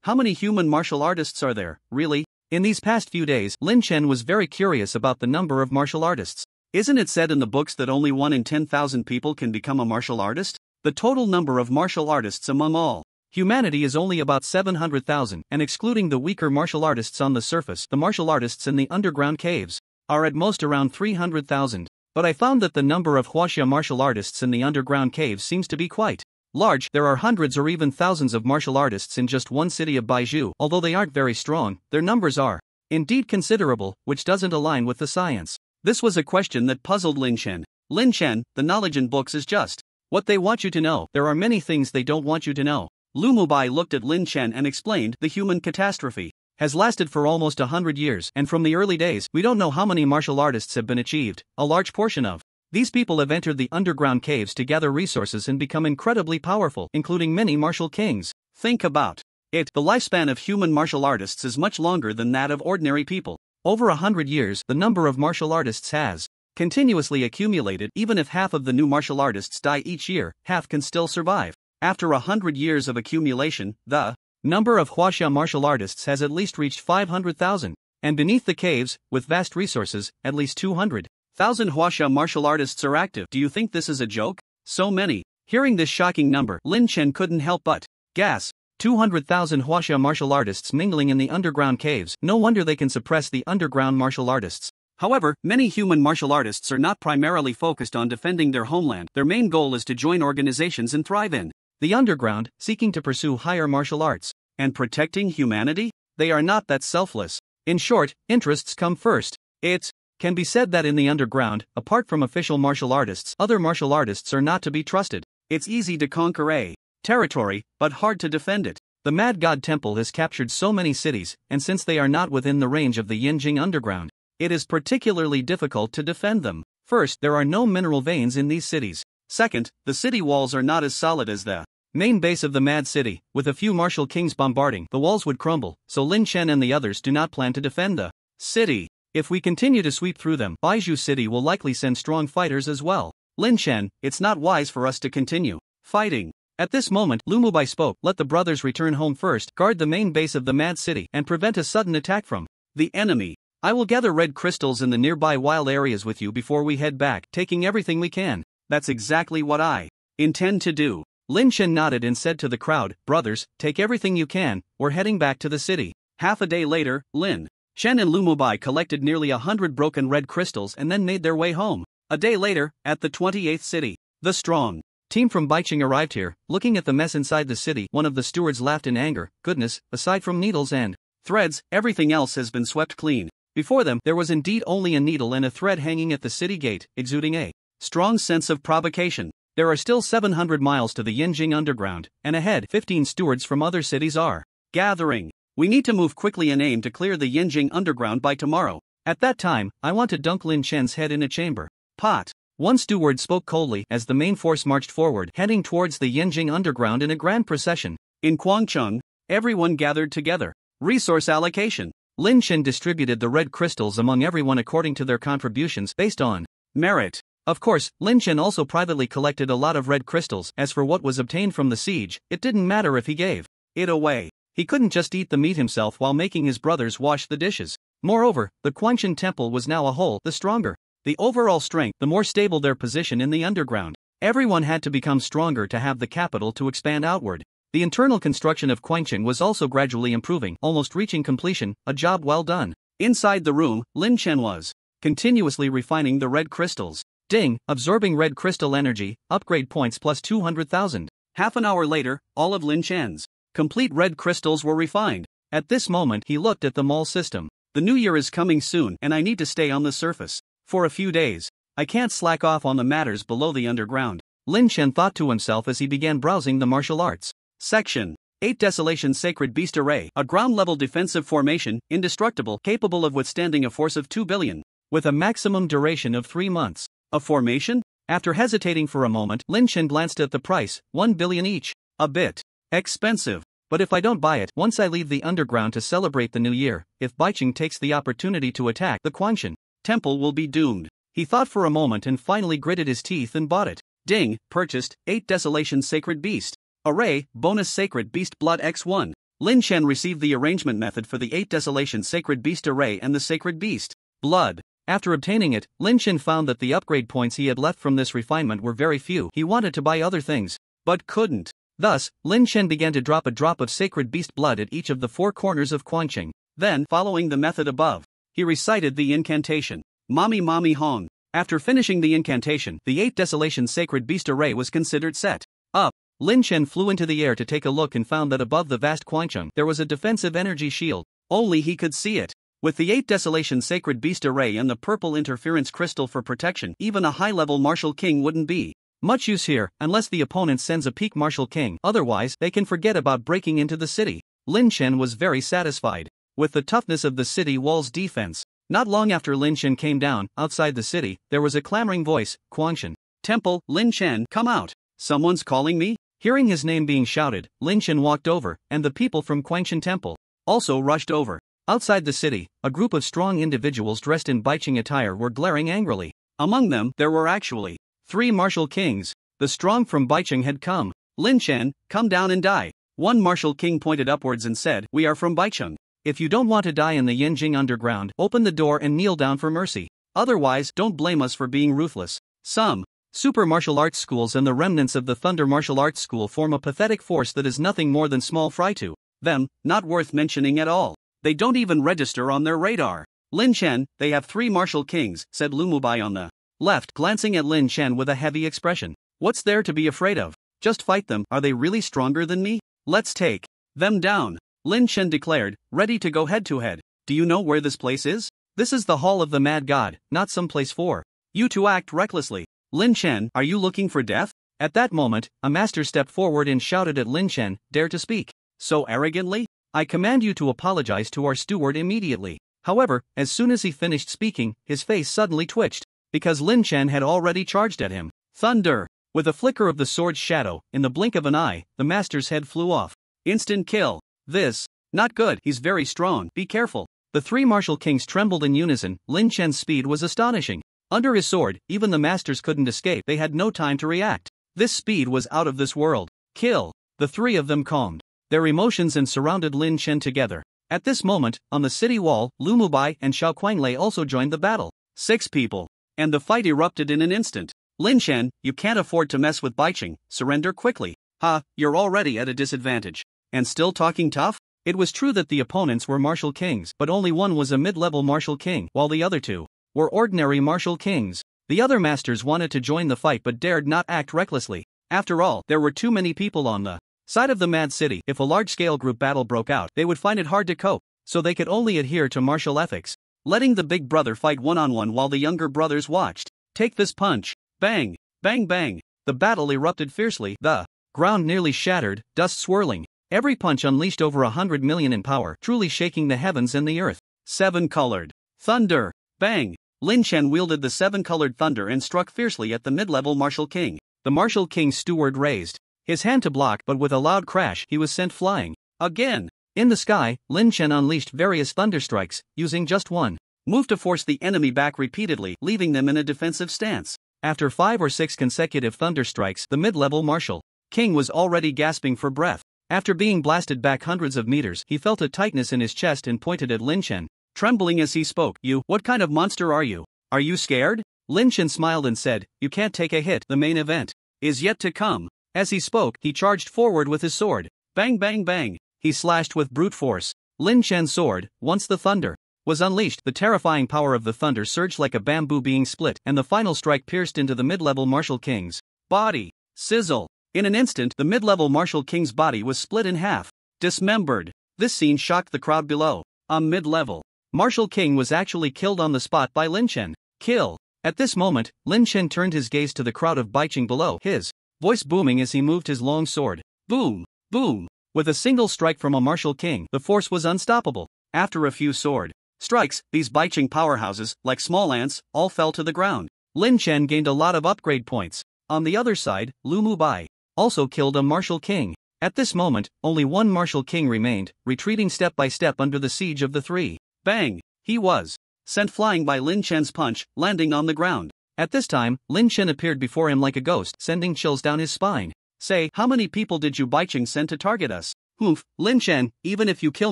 how many human martial artists are there, really? In these past few days, Lin Chen was very curious about the number of martial artists. Isn't it said in the books that only 1 in 10,000 people can become a martial artist? The total number of martial artists among all humanity is only about 700,000, and excluding the weaker martial artists on the surface, the martial artists in the underground caves are at most around 300,000. But I found that the number of Huaxia martial artists in the underground caves seems to be quite large. There are hundreds or even thousands of martial artists in just one city of Baiju. Although they aren't very strong, their numbers are indeed considerable, which doesn't align with the science. This was a question that puzzled Lin Chen. Lin Chen, the knowledge in books is just what they want you to know. There are many things they don't want you to know. Lu Mubai looked at Lin Chen and explained, the human catastrophe has lasted for almost 100 years, and from the early days, we don't know how many martial artists have been achieved. A large portion of these people have entered the underground caves to gather resources and become incredibly powerful, including many martial kings. Think about The lifespan of human martial artists is much longer than that of ordinary people. Over 100 years, the number of martial artists has continuously accumulated. Even if half of the new martial artists die each year, half can still survive. After 100 years of accumulation, the number of Huaxia martial artists has at least reached 500,000. And beneath the caves, with vast resources, at least 200,000 Huaxia martial artists are active. Do you think this is a joke? So many. Hearing this shocking number, Lin Chen couldn't help but gasp. 200,000 Huaxia martial artists mingling in the underground caves. No wonder they can suppress the underground martial artists. However, many human martial artists are not primarily focused on defending their homeland. Their main goal is to join organizations and thrive in the underground, seeking to pursue higher martial arts and protecting humanity. They are not that selfless. In short, interests come first. It can be said that in the underground, apart from official martial artists, other martial artists are not to be trusted. It's easy to conquer a territory, but hard to defend it. The Mad God Temple has captured so many cities, and since they are not within the range of the Yinjing underground, it is particularly difficult to defend them. First, there are no mineral veins in these cities. Second, the city walls are not as solid as the main base of the Mad City. With a few martial kings bombarding, the walls would crumble, so Lin Chen and the others do not plan to defend the city. If we continue to sweep through them, Baizhu City will likely send strong fighters as well. Lin Chen, it's not wise for us to continue fighting. At this moment, Lu Mubai spoke. Let the brothers return home first, guard the main base of the Mad City, and prevent a sudden attack from the enemy. I will gather red crystals in the nearby wild areas with you before we head back, taking everything we can. That's exactly what I intend to do. Lin Chen nodded and said to the crowd, brothers, take everything you can, we're heading back to the city. Half a day later, Lin Chen and Lu Mubai collected nearly 100 broken red crystals and then made their way home. A day later, at the 28th city, the strong team from Baiqing arrived here. Looking at the mess inside the city, one of the stewards laughed in anger. Goodness, aside from needles and threads, everything else has been swept clean. Before them, there was indeed only a needle and a thread hanging at the city gate, exuding a strong sense of provocation. There are still 700 miles to the Yinjing underground, and ahead, 15 stewards from other cities are gathering. We need to move quickly and aim to clear the Yinjing underground by tomorrow. At that time, I want to dunk Lin Chen's head in a chamber pot. One steward spoke coldly as the main force marched forward, heading towards the Yinjing underground in a grand procession. In Guangcheng, everyone gathered together. Resource allocation. Lin Chen distributed the red crystals among everyone according to their contributions based on merit. Of course, Lin Chen also privately collected a lot of red crystals. As for what was obtained from the siege, it didn't matter if he gave it away. He couldn't just eat the meat himself while making his brothers wash the dishes. Moreover, the Guangcheng temple was now a whole. The stronger the overall strength, the more stable their position in the underground. Everyone had to become stronger to have the capital to expand outward. The internal construction of Guangcheng was also gradually improving, almost reaching completion, a job well done. Inside the room, Lin Chen was continuously refining the red crystals. Ding, absorbing red crystal energy, upgrade points plus 200,000. Half an hour later, all of Lin Chen's complete red crystals were refined. At this moment, he looked at the mall system. The new year is coming soon, and I need to stay on the surface for a few days. I can't slack off on the matters below the underground. Lin Chen thought to himself as he began browsing the martial arts section. 8 Desolation Sacred Beast Array, a ground-level defensive formation, indestructible, capable of withstanding a force of 2 billion, with a maximum duration of 3 months. A formation? After hesitating for a moment, Lin Chen glanced at the price, 1 billion each. A bit expensive. But if I don't buy it, once I leave the underground to celebrate the new year, if Baiqing takes the opportunity to attack the Guangcheng temple, will be doomed. He thought for a moment and finally gritted his teeth and bought it. Ding, purchased, 8 Desolation Sacred Beast Array, bonus Sacred Beast Blood X1. Lin Chen received the arrangement method for the 8 Desolation Sacred Beast Array and the Sacred Beast Blood. After obtaining it, Lin Chen found that the upgrade points he had left from this refinement were very few. He wanted to buy other things, but couldn't. Thus, Lin Chen began to drop a drop of Sacred Beast Blood at each of the 4 corners of Guangcheng. Then, following the method above, he recited the incantation, Mami Mami Hong. After finishing the incantation, the 8 Desolation Sacred Beast Array was considered set up. Lin Chen flew into the air to take a look and found that above the vast Guangcheng there was a defensive energy shield. Only he could see it. With the 8 Desolation Sacred Beast Array and the purple interference crystal for protection, even a high-level martial king wouldn't be much use here, unless the opponent sends a peak martial king. Otherwise, they can forget about breaking into the city. Lin Chen was very satisfied with the toughness of the city wall's defense. Not long after Lin Chen came down, outside the city, there was a clamoring voice, Guangcheng temple, Lin Chen, come out. Someone's calling me? Hearing his name being shouted, Lin Chen walked over, and the people from Quangshan Temple also rushed over. Outside the city, a group of strong individuals dressed in Baiqing attire were glaring angrily. Among them, there were actually 3 martial kings. The strong from Baiqing had come. Lin Chen, come down and die. One martial king pointed upwards and said, we are from Baiqing. If you don't want to die in the Yanjing underground, open the door and kneel down for mercy. Otherwise, don't blame us for being ruthless. Some super martial arts schools and the remnants of the Thunder Martial Arts School form a pathetic force that is nothing more than small fry to them, not worth mentioning at all. They don't even register on their radar. Lin Chen, they have 3 martial kings, said Lu Mubai on the left, glancing at Lin Chen with a heavy expression. What's there to be afraid of? Just fight them. Are they really stronger than me? Let's take them down, Lin Chen declared, ready to go head to head. Do you know where this place is? This is the Hall of the Mad God, not some place for you to act recklessly. Lin Chen, are you looking for death? At that moment, a master stepped forward and shouted at Lin Chen, dare to speak so arrogantly? I command you to apologize to our steward immediately. However, as soon as he finished speaking, his face suddenly twitched, because Lin Chen had already charged at him. Thunder! With a flicker of the sword's shadow, in the blink of an eye, the master's head flew off. Instant kill. This. Not good. He's very strong. Be careful. The 3 martial kings trembled in unison. Lin Chen's speed was astonishing. Under his sword, even the masters couldn't escape. They had no time to react. This speed was out of this world. Kill. The 3 of them calmed their emotions and surrounded Lin Chen together. At this moment, on the city wall, Lu Mubai and Xiao Quanglei also joined the battle. 6 people. And the fight erupted in an instant. Lin Chen, you can't afford to mess with Baiqing. Surrender quickly. Ha, you're already at a disadvantage. And still talking tough? It was true that the opponents were martial kings, but only one was a mid-level martial king, while the other 2 were ordinary martial kings. The other masters wanted to join the fight but dared not act recklessly. After all, there were too many people on the side of the Mad City. If a large-scale group battle broke out, they would find it hard to cope, so they could only adhere to martial ethics, letting the big brother fight one-on-one while the younger brothers watched. Take this punch. Bang! Bang bang! The battle erupted fiercely. The ground nearly shattered, dust swirling. Every punch unleashed over 100 million in power, truly shaking the heavens and the earth. 7-colored thunder. Bang! Lin Chen wielded the 7-colored thunder and struck fiercely at the mid-level martial king. The martial king's steward raised his hand to block, but with a loud crash, he was sent flying. Again! In the sky, Lin Chen unleashed various thunderstrikes, using just one move to force the enemy back repeatedly, leaving them in a defensive stance. After 5 or 6 consecutive thunderstrikes, the mid-level martial king was already gasping for breath. After being blasted back hundreds of meters, he felt a tightness in his chest and pointed at Lin Chen, trembling as he spoke. You, what kind of monster are you? Are you scared? Lin Chen smiled and said, you can't take a hit. The main event is yet to come. As he spoke, he charged forward with his sword. Bang bang bang! He slashed with brute force. Lin Chen's sword, once the thunder was unleashed, the terrifying power of the thunder surged like a bamboo being split, and the final strike pierced into the mid-level martial king's body. Sizzle! In an instant, the mid-level martial king's body was split in half, dismembered. This scene shocked the crowd below. A mid-level martial king was actually killed on the spot by Lin Chen. Kill! At this moment, Lin Chen turned his gaze to the crowd of Baiqing below, his voice booming as he moved his long sword. Boom! Boom! With a single strike from a martial king, the force was unstoppable. After a few sword strikes, these Baiqing powerhouses, like small ants, all fell to the ground. Lin Chen gained a lot of upgrade points. On the other side, Lu Mubai also killed a martial king. At this moment, only one martial king remained, retreating step by step under the siege of the 3. Bang! He was sent flying by Lin Chen's punch, landing on the ground. At this time, Lin Chen appeared before him like a ghost, sending chills down his spine. Say, how many people did you Baiqing send to target us? Humph, Lin Chen, even if you kill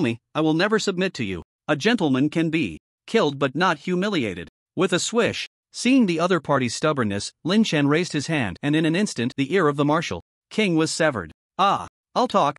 me, I will never submit to you. A gentleman can be killed but not humiliated. With a swish, seeing the other party's stubbornness, Lin Chen raised his hand, and in an instant, the ear of the martial king was severed. Ah, I'll talk.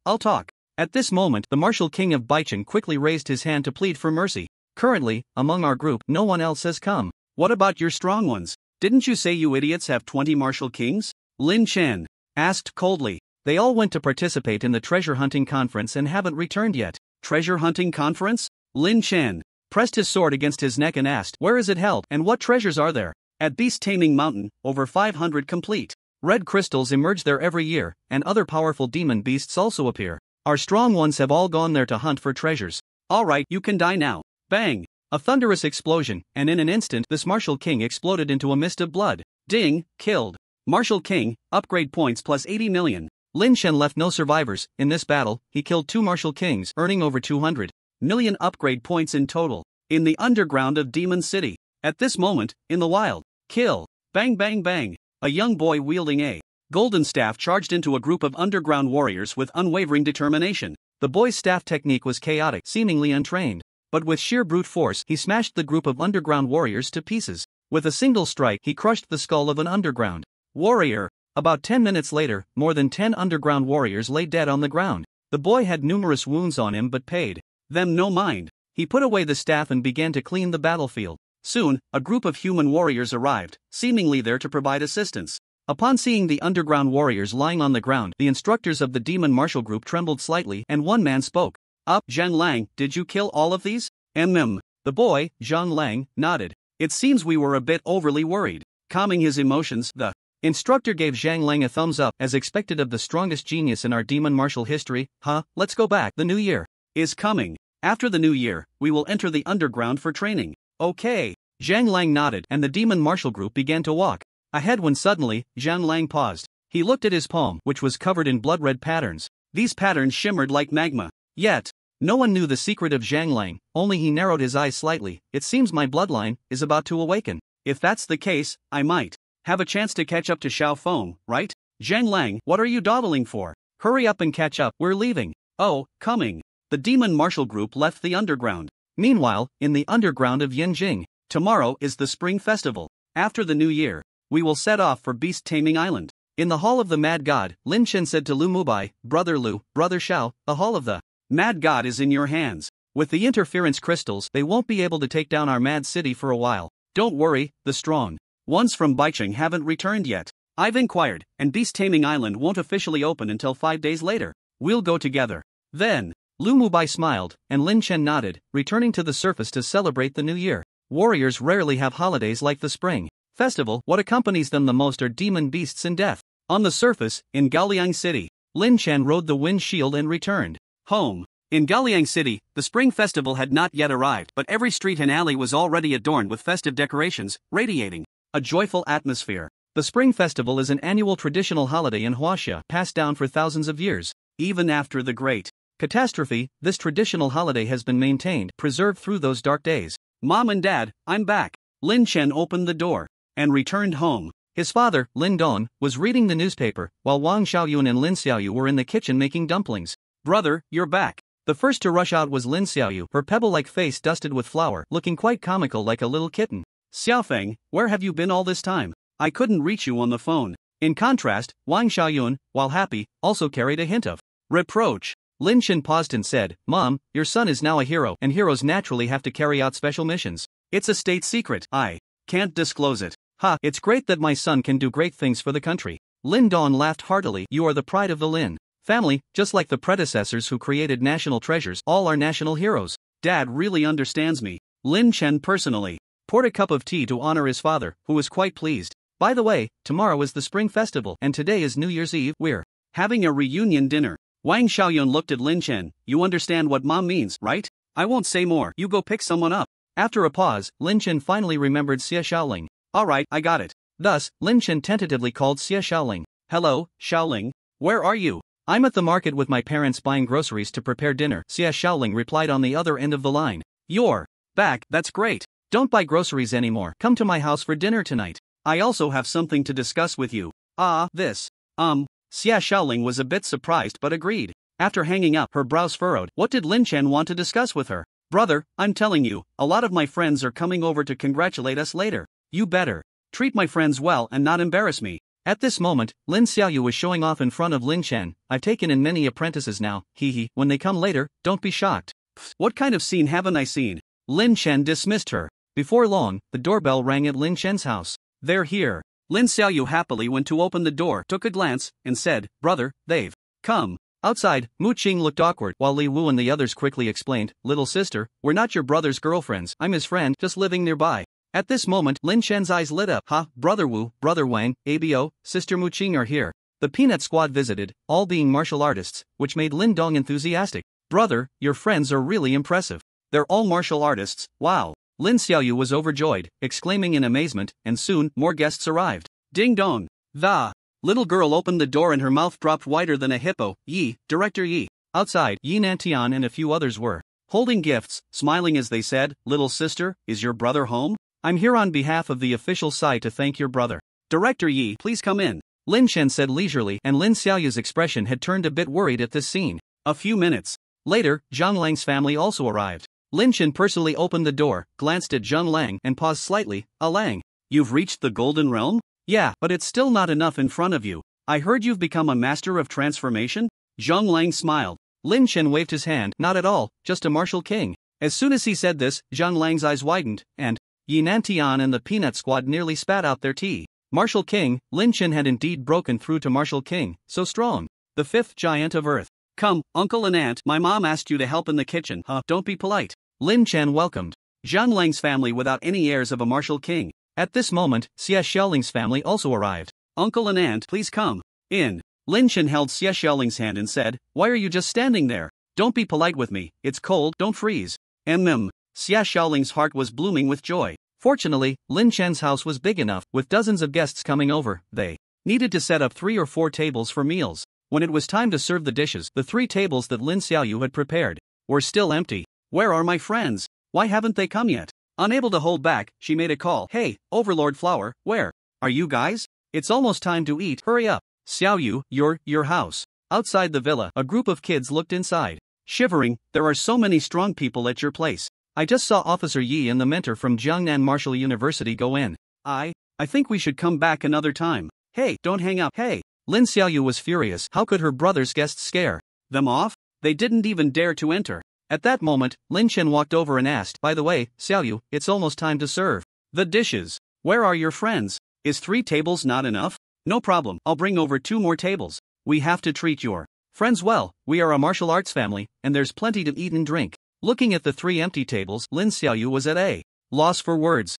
At this moment, the martial king of Baiqing quickly raised his hand to plead for mercy. Currently, among our group, no one else has come. What about your strong ones? Didn't you say you idiots have 20 martial kings? Lin Chen asked coldly. They all went to participate in the treasure hunting conference and haven't returned yet. Treasure hunting conference? Lin Chen pressed his sword against his neck and asked, where is it held, and what treasures are there? At Beast Taming Mountain, over 500 complete red crystals emerge there every year, and other powerful demon beasts also appear. Our strong ones have all gone there to hunt for treasures. Alright, you can die now. Bang! A thunderous explosion, and in an instant, this martial king exploded into a mist of blood. Ding! Killed. Martial king, upgrade points plus 80 million. Lin Chen left no survivors. In this battle, he killed 2 martial kings, earning over 200 million upgrade points in total. In the underground of Demon City. At this moment, in the wild, kill, bang bang bang, a young boy wielding a golden staff charged into a group of underground warriors with unwavering determination. The boy's staff technique was chaotic, seemingly untrained. But with sheer brute force, he smashed the group of underground warriors to pieces. With a single strike, he crushed the skull of an underground warrior. About 10 minutes later, more than 10 underground warriors lay dead on the ground. The boy had numerous wounds on him but paid them no mind. He put away the staff and began to clean the battlefield. Soon, a group of human warriors arrived, seemingly there to provide assistance. Upon seeing the underground warriors lying on the ground, the instructors of the demon martial group trembled slightly and one man spoke. Up, Zhang Lang, did you kill all of these? The boy, Zhang Lang, nodded. It seems we were a bit overly worried. Calming his emotions, the instructor gave Zhang Lang a thumbs up as expected of the strongest genius in our demon martial history. Let's go back. The new year is coming. After the new year, we will enter the underground for training. Okay. Zhang Lang nodded and the demon martial group began to walk ahead when suddenly, Zhang Lang paused. He looked at his palm, which was covered in blood-red patterns. These patterns shimmered like magma. Yet, no one knew the secret of Zhang Lang, only he narrowed his eyes slightly. It seems my bloodline is about to awaken. If that's the case, I might have a chance to catch up to Xiao Feng, right? Zhang Lang, what are you dawdling for? Hurry up and catch up, we're leaving. Oh, coming. The demon martial group left the underground. Meanwhile, in the underground of Yinjing, tomorrow is the Spring Festival. After the new year, we will set off for Beast Taming Island. In the Hall of the Mad God, Lin Chen said to Lu Mubai, Brother Lu, Brother Xiao, the Hall of the Mad God is in your hands. With the interference crystals, they won't be able to take down our mad city for a while. Don't worry, the strong ones from Baicheng haven't returned yet. I've inquired, and Beast Taming Island won't officially open until 5 days later. We'll go together. Then, Lu Mubai smiled, and Lin Chen nodded, returning to the surface to celebrate the new year. Warriors rarely have holidays like the Spring Festival. What accompanies them the most are demon beasts and death. On the surface, in Gaoliang City, Lin Chen rode the wind shield and returned home. In Gaoliang City, the Spring Festival had not yet arrived, but every street and alley was already adorned with festive decorations, radiating a joyful atmosphere. The Spring Festival is an annual traditional holiday in Huaxia, passed down for thousands of years. Even after the Great Catastrophe, this traditional holiday has been maintained, preserved through those dark days. Mom and Dad, I'm back. Lin Chen opened the door and returned home. His father, Lin Dong, was reading the newspaper, while Wang Xiaoyun and Lin Xiaoyu were in the kitchen making dumplings. Brother, you're back. The first to rush out was Lin Xiaoyu, her pebble-like face dusted with flour, looking quite comical like a little kitten. Xiaofeng, where have you been all this time? I couldn't reach you on the phone. In contrast, Wang Xiaoyun, while happy, also carried a hint of reproach. Lin Chen paused and said, Mom, your son is now a hero, and heroes naturally have to carry out special missions. It's a state secret. I can't disclose it. It's great that my son can do great things for the country. Lin Dong laughed heartily. You are the pride of the Lin family, just like the predecessors who created national treasures. All are national heroes. Dad really understands me. Lin Chen personally poured a cup of tea to honor his father, who was quite pleased. By the way, tomorrow is the Spring Festival, and today is New Year's Eve. We're having a reunion dinner. Wang Xiaoyun looked at Lin Chen. You understand what Mom means, right? I won't say more. You go pick someone up. After a pause, Lin Chen finally remembered Xie Xiaoling. Alright, I got it. Thus, Lin Chen tentatively called Xie Xiaoling. Hello, Xiaoling. Where are you? I'm at the market with my parents buying groceries to prepare dinner. Xie Xiaoling replied on the other end of the line. You're back, that's great. Don't buy groceries anymore. Come to my house for dinner tonight. I also have something to discuss with you. This. Xie Xiaoling was a bit surprised but agreed. After hanging up, her brows furrowed. What did Lin Chen want to discuss with her? Brother, I'm telling you, a lot of my friends are coming over to congratulate us later. You better treat my friends well and not embarrass me. At this moment, Lin Xiaoyu was showing off in front of Lin Chen. I've taken in many apprentices now, hee. When they come later, don't be shocked. What kind of scene haven't I seen? Lin Chen dismissed her. Before long, the doorbell rang at Lin Chen's house. They're here. Lin Xiaoyu happily went to open the door, took a glance, and said, Brother, they've come. Outside, Mu Qing looked awkward, while Li Wu and the others quickly explained, Little sister, we're not your brother's girlfriends, I'm his friend, just living nearby. At this moment, Lin Chen's eyes lit up. Brother Wu, Brother Wang, ABO, Sister Mu Qing are here. The Peanut Squad visited, all being martial artists, which made Lin Dong enthusiastic. Brother, your friends are really impressive. They're all martial artists, wow. Lin Xiaoyu was overjoyed, exclaiming in amazement, and soon, more guests arrived. Ding dong. The Little girl opened the door and her mouth dropped wider than a hippo. Yi, Director Yi. Outside, Yi Nantian and a few others were holding gifts, smiling as they said, "Little sister, is your brother home? I'm here on behalf of the official side to thank your brother. Director Yi, please come in." Lin Chen said leisurely, and Lin Xiaoyu's expression had turned a bit worried at this scene. A few minutes later, Zhang Lang's family also arrived. Lin Chen personally opened the door, glanced at Zhang Lang and paused slightly. Lang, you've reached the Golden Realm? Yeah, but it's still not enough in front of you. I heard you've become a master of transformation? Zhang Lang smiled. Lin Chen waved his hand. Not at all, just a martial king. As soon as he said this, Zhang Lang's eyes widened, and Yi Nantian and the Peanut Squad nearly spat out their tea. Martial King, Lin Chen had indeed broken through to Martial King, so strong. The fifth giant of Earth. Come, uncle and aunt, my mom asked you to help in the kitchen. Don't be polite. Lin Chen welcomed Zhang Lang's family without any airs of a martial king. At this moment, Xie Xiaoling's family also arrived. Uncle and aunt, please come in. Lin Chen held Xie Xiaoling's hand and said, "Why are you just standing there? Don't be polite with me, it's cold, don't freeze." Xie Xiaoling's heart was blooming with joy. Fortunately, Lin Chen's house was big enough, with dozens of guests coming over. They needed to set up 3 or 4 tables for meals. When it was time to serve the dishes, the 3 tables that Lin Xiaoyu had prepared were still empty. Where are my friends? Why haven't they come yet? Unable to hold back, she made a call. Hey, Overlord Flower, where are you guys? It's almost time to eat, hurry up. Xiaoyu, your house. Outside the villa, a group of kids looked inside. Shivering, there are so many strong people at your place. I just saw Officer Yi and the mentor from Jiangnan Martial University go in. I think we should come back another time. Hey, don't hang up. Hey. Lin Xiaoyu was furious. How could her brother's guests scare them off? They didn't even dare to enter. At that moment, Lin Chen walked over and asked, "By the way, Xiaoyu, it's almost time to serve the dishes. Where are your friends? Is 3 tables not enough? No problem, I'll bring over 2 more tables. We have to treat your friends well. We are a martial arts family, and there's plenty to eat and drink." Looking at the 3 empty tables, Lin Xiaoyu was at a loss for words.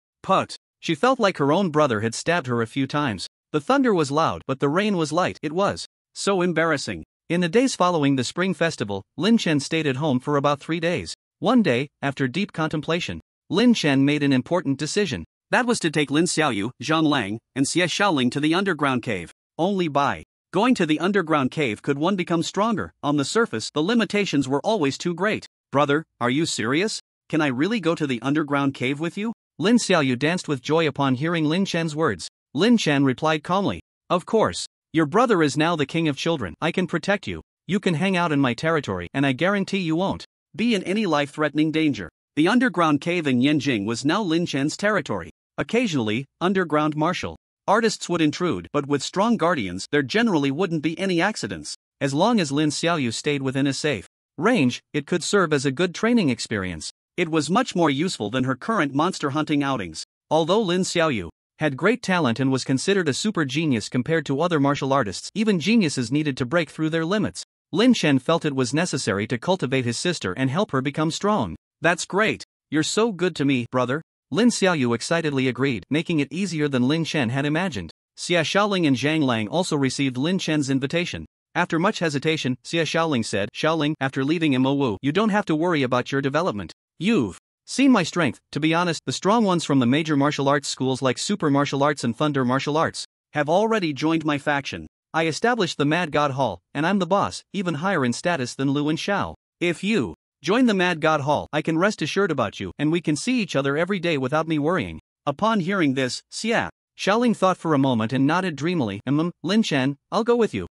She felt like her own brother had stabbed her a few times. The thunder was loud, but the rain was light. It was so embarrassing. In the days following the spring festival, Lin Chen stayed at home for about 3 days. One day, after deep contemplation, Lin Chen made an important decision. That was to take Lin Xiaoyu, Zhang Lang, and Xie Xiaoling to the underground cave. Only by going to the underground cave could one become stronger. On the surface, the limitations were always too great. Brother, are you serious? Can I really go to the underground cave with you? Lin Xiaoyu danced with joy upon hearing Lin Chen's words. Lin Chen replied calmly, "Of course. Your brother is now the king of children. I can protect you. You can hang out in my territory, and I guarantee you won't be in any life-threatening danger." The underground cave in Yanjing was now Lin Chen's territory. Occasionally, underground martial artists would intrude, but with strong guardians, there generally wouldn't be any accidents. As long as Lin Xiaoyu stayed within a safe range, it could serve as a good training experience. It was much more useful than her current monster hunting outings. Although Lin Xiaoyu had great talent and was considered a super genius compared to other martial artists, even geniuses needed to break through their limits. Lin Chen felt it was necessary to cultivate his sister and help her become strong. "That's great. You're so good to me, brother." Lin Xiaoyu excitedly agreed, making it easier than Lin Chen had imagined. Xie Xiaoling and Zhang Lang also received Lin Chen's invitation. After much hesitation, Xie Xiaoling said, "Xiaoling, after leaving Mo, you don't have to worry about your development. You've seen my strength. To be honest, the strong ones from the major martial arts schools like Super Martial Arts and Thunder Martial Arts have already joined my faction. I established the Mad God Hall, and I'm the boss, even higher in status than Lu and Xiao. If you join the Mad God Hall, I can rest assured about you, and we can see each other every day without me worrying." Upon hearing this, Xie Xiaoling thought for a moment and nodded dreamily. Lin Chen, I'll go with you."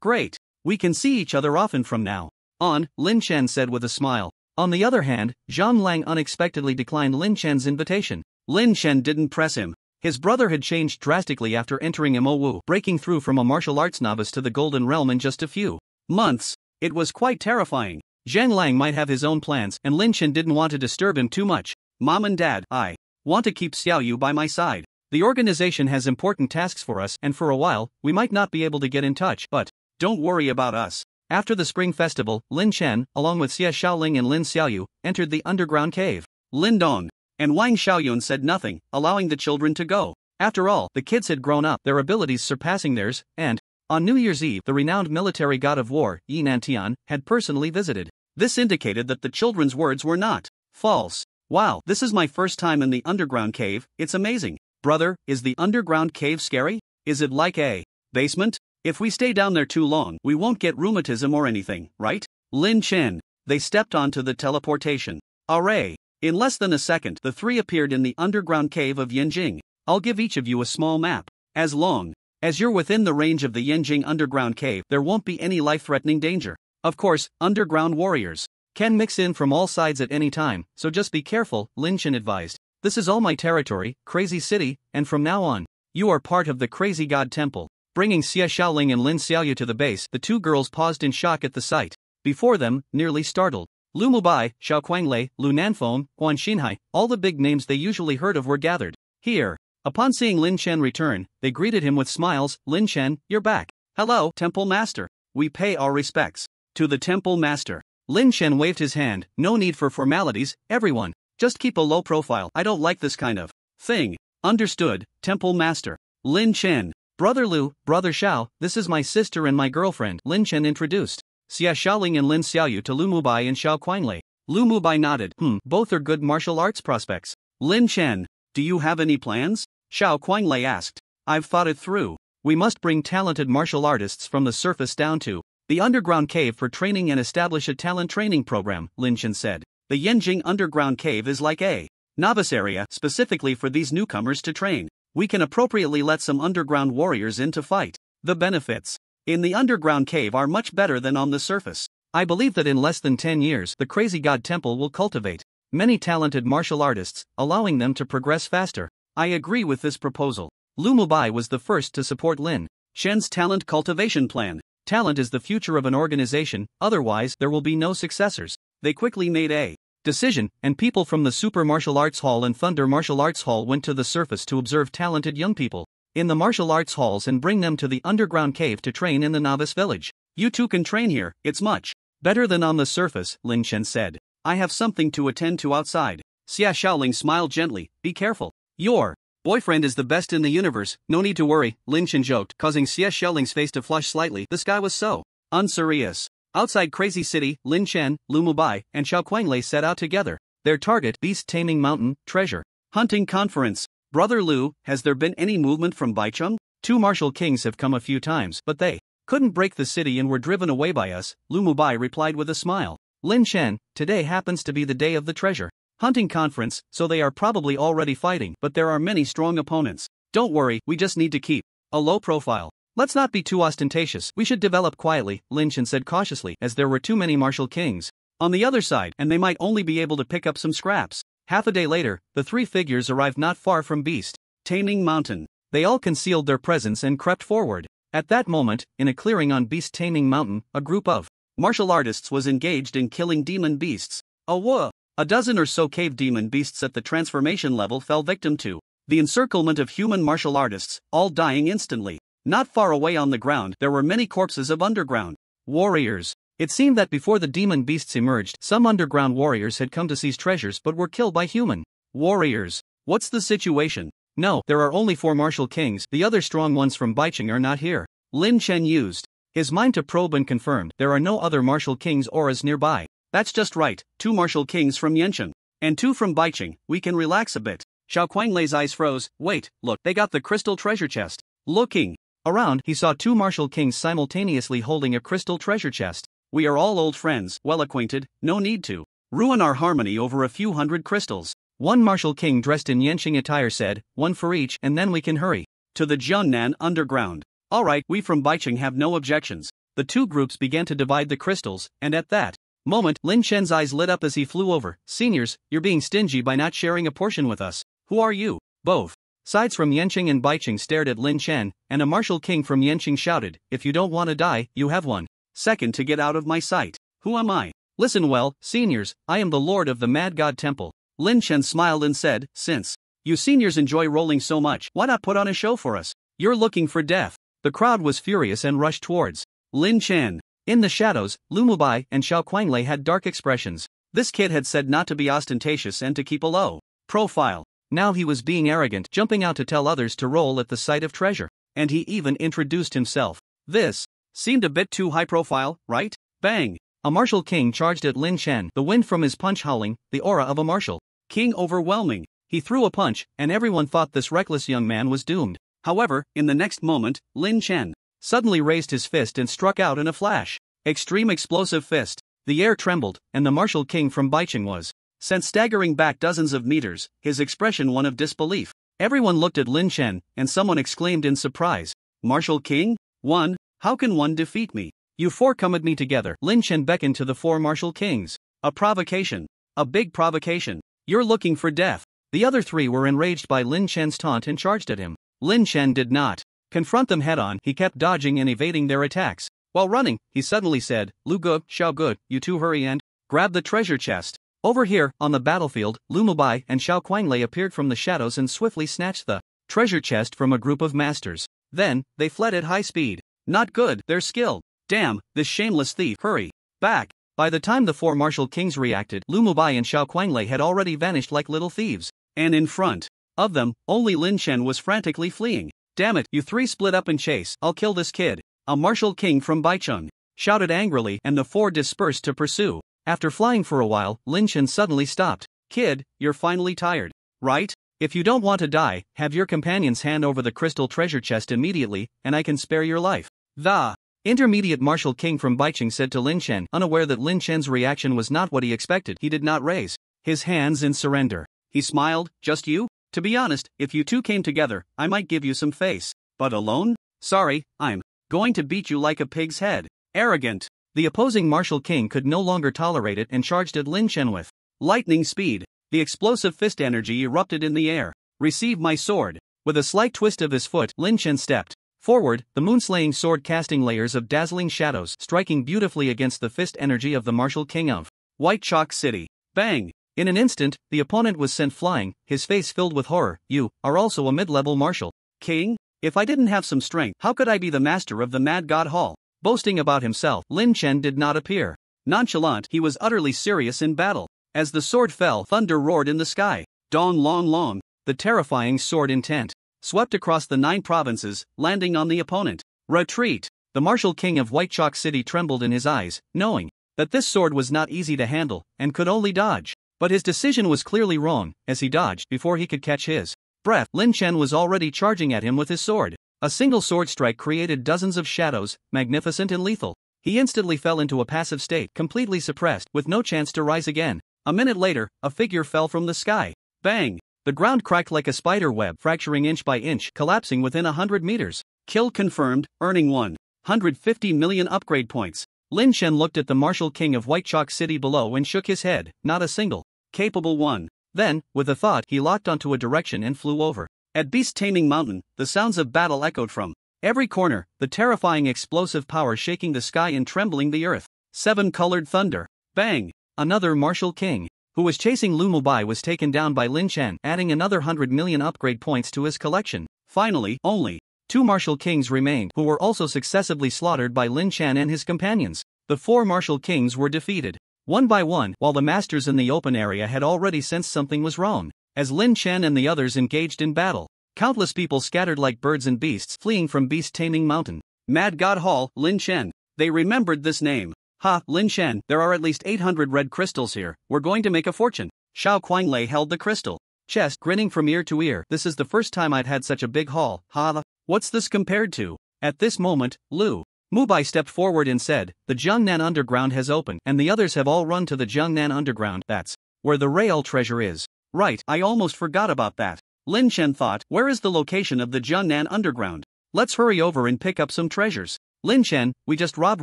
Great. We can see each other often from now on," Lin Chen said with a smile. On the other hand, Zhang Lang unexpectedly declined Lin Chen's invitation. Lin Chen didn't press him. His brother had changed drastically after entering Mo, breaking through from a martial arts novice to the Golden Realm in just a few months. It was quite terrifying. Zhang Lang might have his own plans, and Lin Chen didn't want to disturb him too much. "Mom and Dad, I want to keep Xiaoyu by my side. The organization has important tasks for us, and for a while, we might not be able to get in touch, but don't worry about us." After the spring festival, Lin Chen, along with Xie Xiaoling and Lin Xiaoyu, entered the underground cave. Lin Dong and Wang Xiaoyun said nothing, allowing the children to go. After all, the kids had grown up, their abilities surpassing theirs, and on New Year's Eve, the renowned military god of war, Yi Nantian, had personally visited. This indicated that the children's words were not false. "Wow, this is my first time in the underground cave, it's amazing. Brother, is the underground cave scary? Is it like a Basement? If we stay down there too long, we won't get rheumatism or anything, right? Lin Chen. They stepped onto the teleportation array. In less than a second, the three appeared in the underground cave of Yanjing. I'll give each of you a small map. As long as you're within the range of the Yanjing underground cave, there won't be any life-threatening danger. Of course, underground warriors can mix in from all sides at any time, so just be careful, Lin Chen advised. This is all my territory, Crazy City, and from now on, you are part of the Crazy God Temple. Bringing Xie Xiaoling and Lin Xiaoyu to the base, the two girls paused in shock at the sight. Before them, nearly startled, Lu Mubai, Xiao Kuanglei, Lu Nanfeng, Guan Xinhai, all the big names they usually heard of were gathered here. Upon seeing Lin Chen return, they greeted him with smiles. Lin Chen, you're back. Hello, Temple Master. We pay our respects to the Temple Master. Lin Chen waved his hand. No need for formalities, everyone. Just keep a low profile. I don't like this kind of thing. Understood, Temple Master. Lin Chen. Brother Lu, Brother Xiao, this is my sister and my girlfriend, Lin Chen introduced Xie Xiaoling and Lin Xiaoyu to Lu Mubai and Xiao Kuanglei. Lu Mubai nodded. Both are good martial arts prospects. Lin Chen, do you have any plans? Xiao Kuanglei asked. I've thought it through. We must bring talented martial artists from the surface down to the underground cave for training and establish a talent training program, Lin Chen said. The Yanjing underground cave is like a novice area specifically for these newcomers to train. We can appropriately let some underground warriors in to fight. The benefits in the underground cave are much better than on the surface. I believe that in less than 10 years, the Crazy God Temple will cultivate many talented martial artists, allowing them to progress faster. I agree with this proposal. Lu Mubai was the first to support Lin Shen's talent cultivation plan. Talent is the future of an organization, otherwise there will be no successors. They quickly made a decision, and people from the Super Martial Arts Hall and Thunder Martial Arts Hall went to the surface to observe talented young people in the martial arts halls and bring them to the underground cave to train in the novice village. You two can train here, it's much better than on the surface, Lin Chen said. I have something to attend to outside. Xia Xiaoling smiled gently. Be careful. Your boyfriend is the best in the universe, no need to worry, Lin Chen joked, causing Xie Xiaoling's face to flush slightly. This guy was so unserious. Outside Crazy City, Lin Chen, Lu Mubai, and Xiao Kuanglei set out together. Their target, Beast Taming Mountain, Treasure Hunting Conference. Brother Lu, has there been any movement from Baicheng? Two martial kings have come a few times, but they couldn't break the city and were driven away by us, Lu Mubai replied with a smile. Lin Chen, today happens to be the day of the Treasure Hunting Conference, so they are probably already fighting, but there are many strong opponents. Don't worry, we just need to keep a low profile. Let's not be too ostentatious. We should develop quietly, Lin Chen said cautiously, as there were too many martial kings on the other side, and they might only be able to pick up some scraps. Half a day later, the three figures arrived not far from Beast Taming Mountain. They all concealed their presence and crept forward. At that moment, in a clearing on Beast Taming Mountain, a group of martial artists was engaged in killing demon beasts. A dozen or so cave demon beasts at the transformation level fell victim to the encirclement of human martial artists, all dying instantly. Not far away on the ground, there were many corpses of underground warriors. It seemed that before the demon beasts emerged, some underground warriors had come to seize treasures but were killed by human warriors. What's the situation? No, there are only 4 martial kings. The other strong ones from Baicheng are not here. Lin Chen used his mind to probe and confirmed there are no other martial kings' auras nearby. That's just right, 2 martial kings from Yancheng and 2 from Baicheng. We can relax a bit. Xiao Kuanglei's eyes froze. Wait, look, they got the crystal treasure chest. Looking around, he saw 2 martial kings simultaneously holding a crystal treasure chest. We are all old friends, well acquainted, no need to ruin our harmony over a few hundred crystals. One martial king dressed in Yanqing attire said, 1 for each, and then we can hurry to the Jiangnan underground. Alright, we from Baicheng have no objections. The 2 groups began to divide the crystals, and at that moment, Lin Chen's eyes lit up as he flew over. Seniors, you're being stingy by not sharing a portion with us. Who are you? Both sides from Yanqing and Baicheng stared at Lin Chen, and a martial king from Yanqing shouted, if you don't want to die, you have 1 second to get out of my sight. Who am I? Listen well, seniors, I am the lord of the Mad God Temple. Lin Chen smiled and said, since you seniors enjoy rolling so much, why not put on a show for us? You're looking for death. The crowd was furious and rushed towards Lin Chen. In the shadows, Lu Mubai and Xiao Kuanglei had dark expressions. This kid had said not to be ostentatious and to keep a low profile. Now he was being arrogant, jumping out to tell others to roll at the sight of treasure. And he even introduced himself. This seemed a bit too high profile, right? Bang! A martial king charged at Lin Chen, the wind from his punch howling, the aura of a martial king overwhelming. He threw a punch, and everyone thought this reckless young man was doomed. However, in the next moment, Lin Chen suddenly raised his fist and struck out in a flash. Extreme explosive fist. The air trembled, and the martial king from Baicheng was sent staggering back dozens of meters, his expression one of disbelief. Everyone looked at Lin Chen, and someone exclaimed in surprise, "Martial king? One? How can one defeat me? You four come at me together." Lin Chen beckoned to the four martial kings. "A provocation. A big provocation. You're looking for death." The other three were enraged by Lin Chen's taunt and charged at him. Lin Chen did not confront them head-on, he kept dodging and evading their attacks. While running, he suddenly said, "Lu Ge, Xiao Ge, you two hurry and grab the treasure chest." Over here, on the battlefield, Lu Mubai and Xiao Kuanglei appeared from the shadows and swiftly snatched the treasure chest from a group of masters. Then, they fled at high speed. Not good, they're skilled. Damn, this shameless thief, hurry back. By the time the four martial kings reacted, Lu Mubai and Xiao Kuanglei had already vanished like little thieves. And in front of them, only Lin Chen was frantically fleeing. "Damn it, you three split up and chase, I'll kill this kid." A martial king from Baicheng shouted angrily, and the four dispersed to pursue. After flying for a while, Lin Chen suddenly stopped. "Kid, you're finally tired, right? If you don't want to die, have your companions hand over the crystal treasure chest immediately, and I can spare your life." The intermediate martial king from Baicheng said to Lin Chen, unaware that Lin Chen's reaction was not what he expected. He did not raise his hands in surrender. He smiled, "Just you? To be honest, if you two came together, I might give you some face. But alone? Sorry, I'm going to beat you like a pig's head." Arrogant. The opposing martial king could no longer tolerate it and charged at Lin Chen with lightning speed. The explosive fist energy erupted in the air. "Receive my sword." With a slight twist of his foot, Lin Chen stepped forward, the moon-slaying sword casting layers of dazzling shadows, striking beautifully against the fist energy of the martial king of White Chalk City. Bang! In an instant, the opponent was sent flying, his face filled with horror. "You are also a mid-level martial king? If I didn't have some strength, how could I be the master of the Mad God Hall?" Boasting about himself, Lin Chen did not appear nonchalant, he was utterly serious in battle. As the sword fell, thunder roared in the sky. Dong long long, the terrifying sword intent swept across the 9 provinces, landing on the opponent. Retreat! The martial king of White Chalk City trembled in his eyes, knowing that this sword was not easy to handle, and could only dodge. But his decision was clearly wrong. As he dodged, before he could catch his breath, Lin Chen was already charging at him with his sword. A single sword strike created dozens of shadows, magnificent and lethal. He instantly fell into a passive state, completely suppressed, with no chance to rise again. A minute later, a figure fell from the sky. Bang! The ground cracked like a spider web, fracturing inch by inch, collapsing within 100 meters. Kill confirmed, earning 150 million upgrade points. Lin Chen looked at the martial king of White Chalk City below and shook his head. Not a single capable one. Then, with a thought, he locked onto a direction and flew over. At Beast Taming Mountain, the sounds of battle echoed from every corner, the terrifying explosive power shaking the sky and trembling the earth. 7-colored thunder. Bang! Another martial king, who was chasing Lu Mubai, was taken down by Lin Chen, adding another 100 million upgrade points to his collection. Finally, only 2 martial kings remained, who were also successively slaughtered by Lin Chen and his companions. The 4 martial kings were defeated one by one, while the masters in the open area had already sensed something was wrong. As Lin Chen and the others engaged in battle, countless people scattered like birds and beasts, fleeing from Beast Taming Mountain. Mad God Hall, Lin Chen. They remembered this name. "Ha, Lin Chen, there are at least 800 red crystals here. We're going to make a fortune." Xiao Kuanglei held the crystal chest, grinning from ear to ear. "This is the first time I've had such a big haul. Ha, what's this compared to?" At this moment, Lu Mubai stepped forward and said, "The Jiangnan Underground has opened, and the others have all run to the Jiangnan Underground. That's where the Rail treasure is." "Right, I almost forgot about that." Lin Chen thought, "Where is the location of the Jiangnan Underground? Let's hurry over and pick up some treasures." "Lin Chen, we just robbed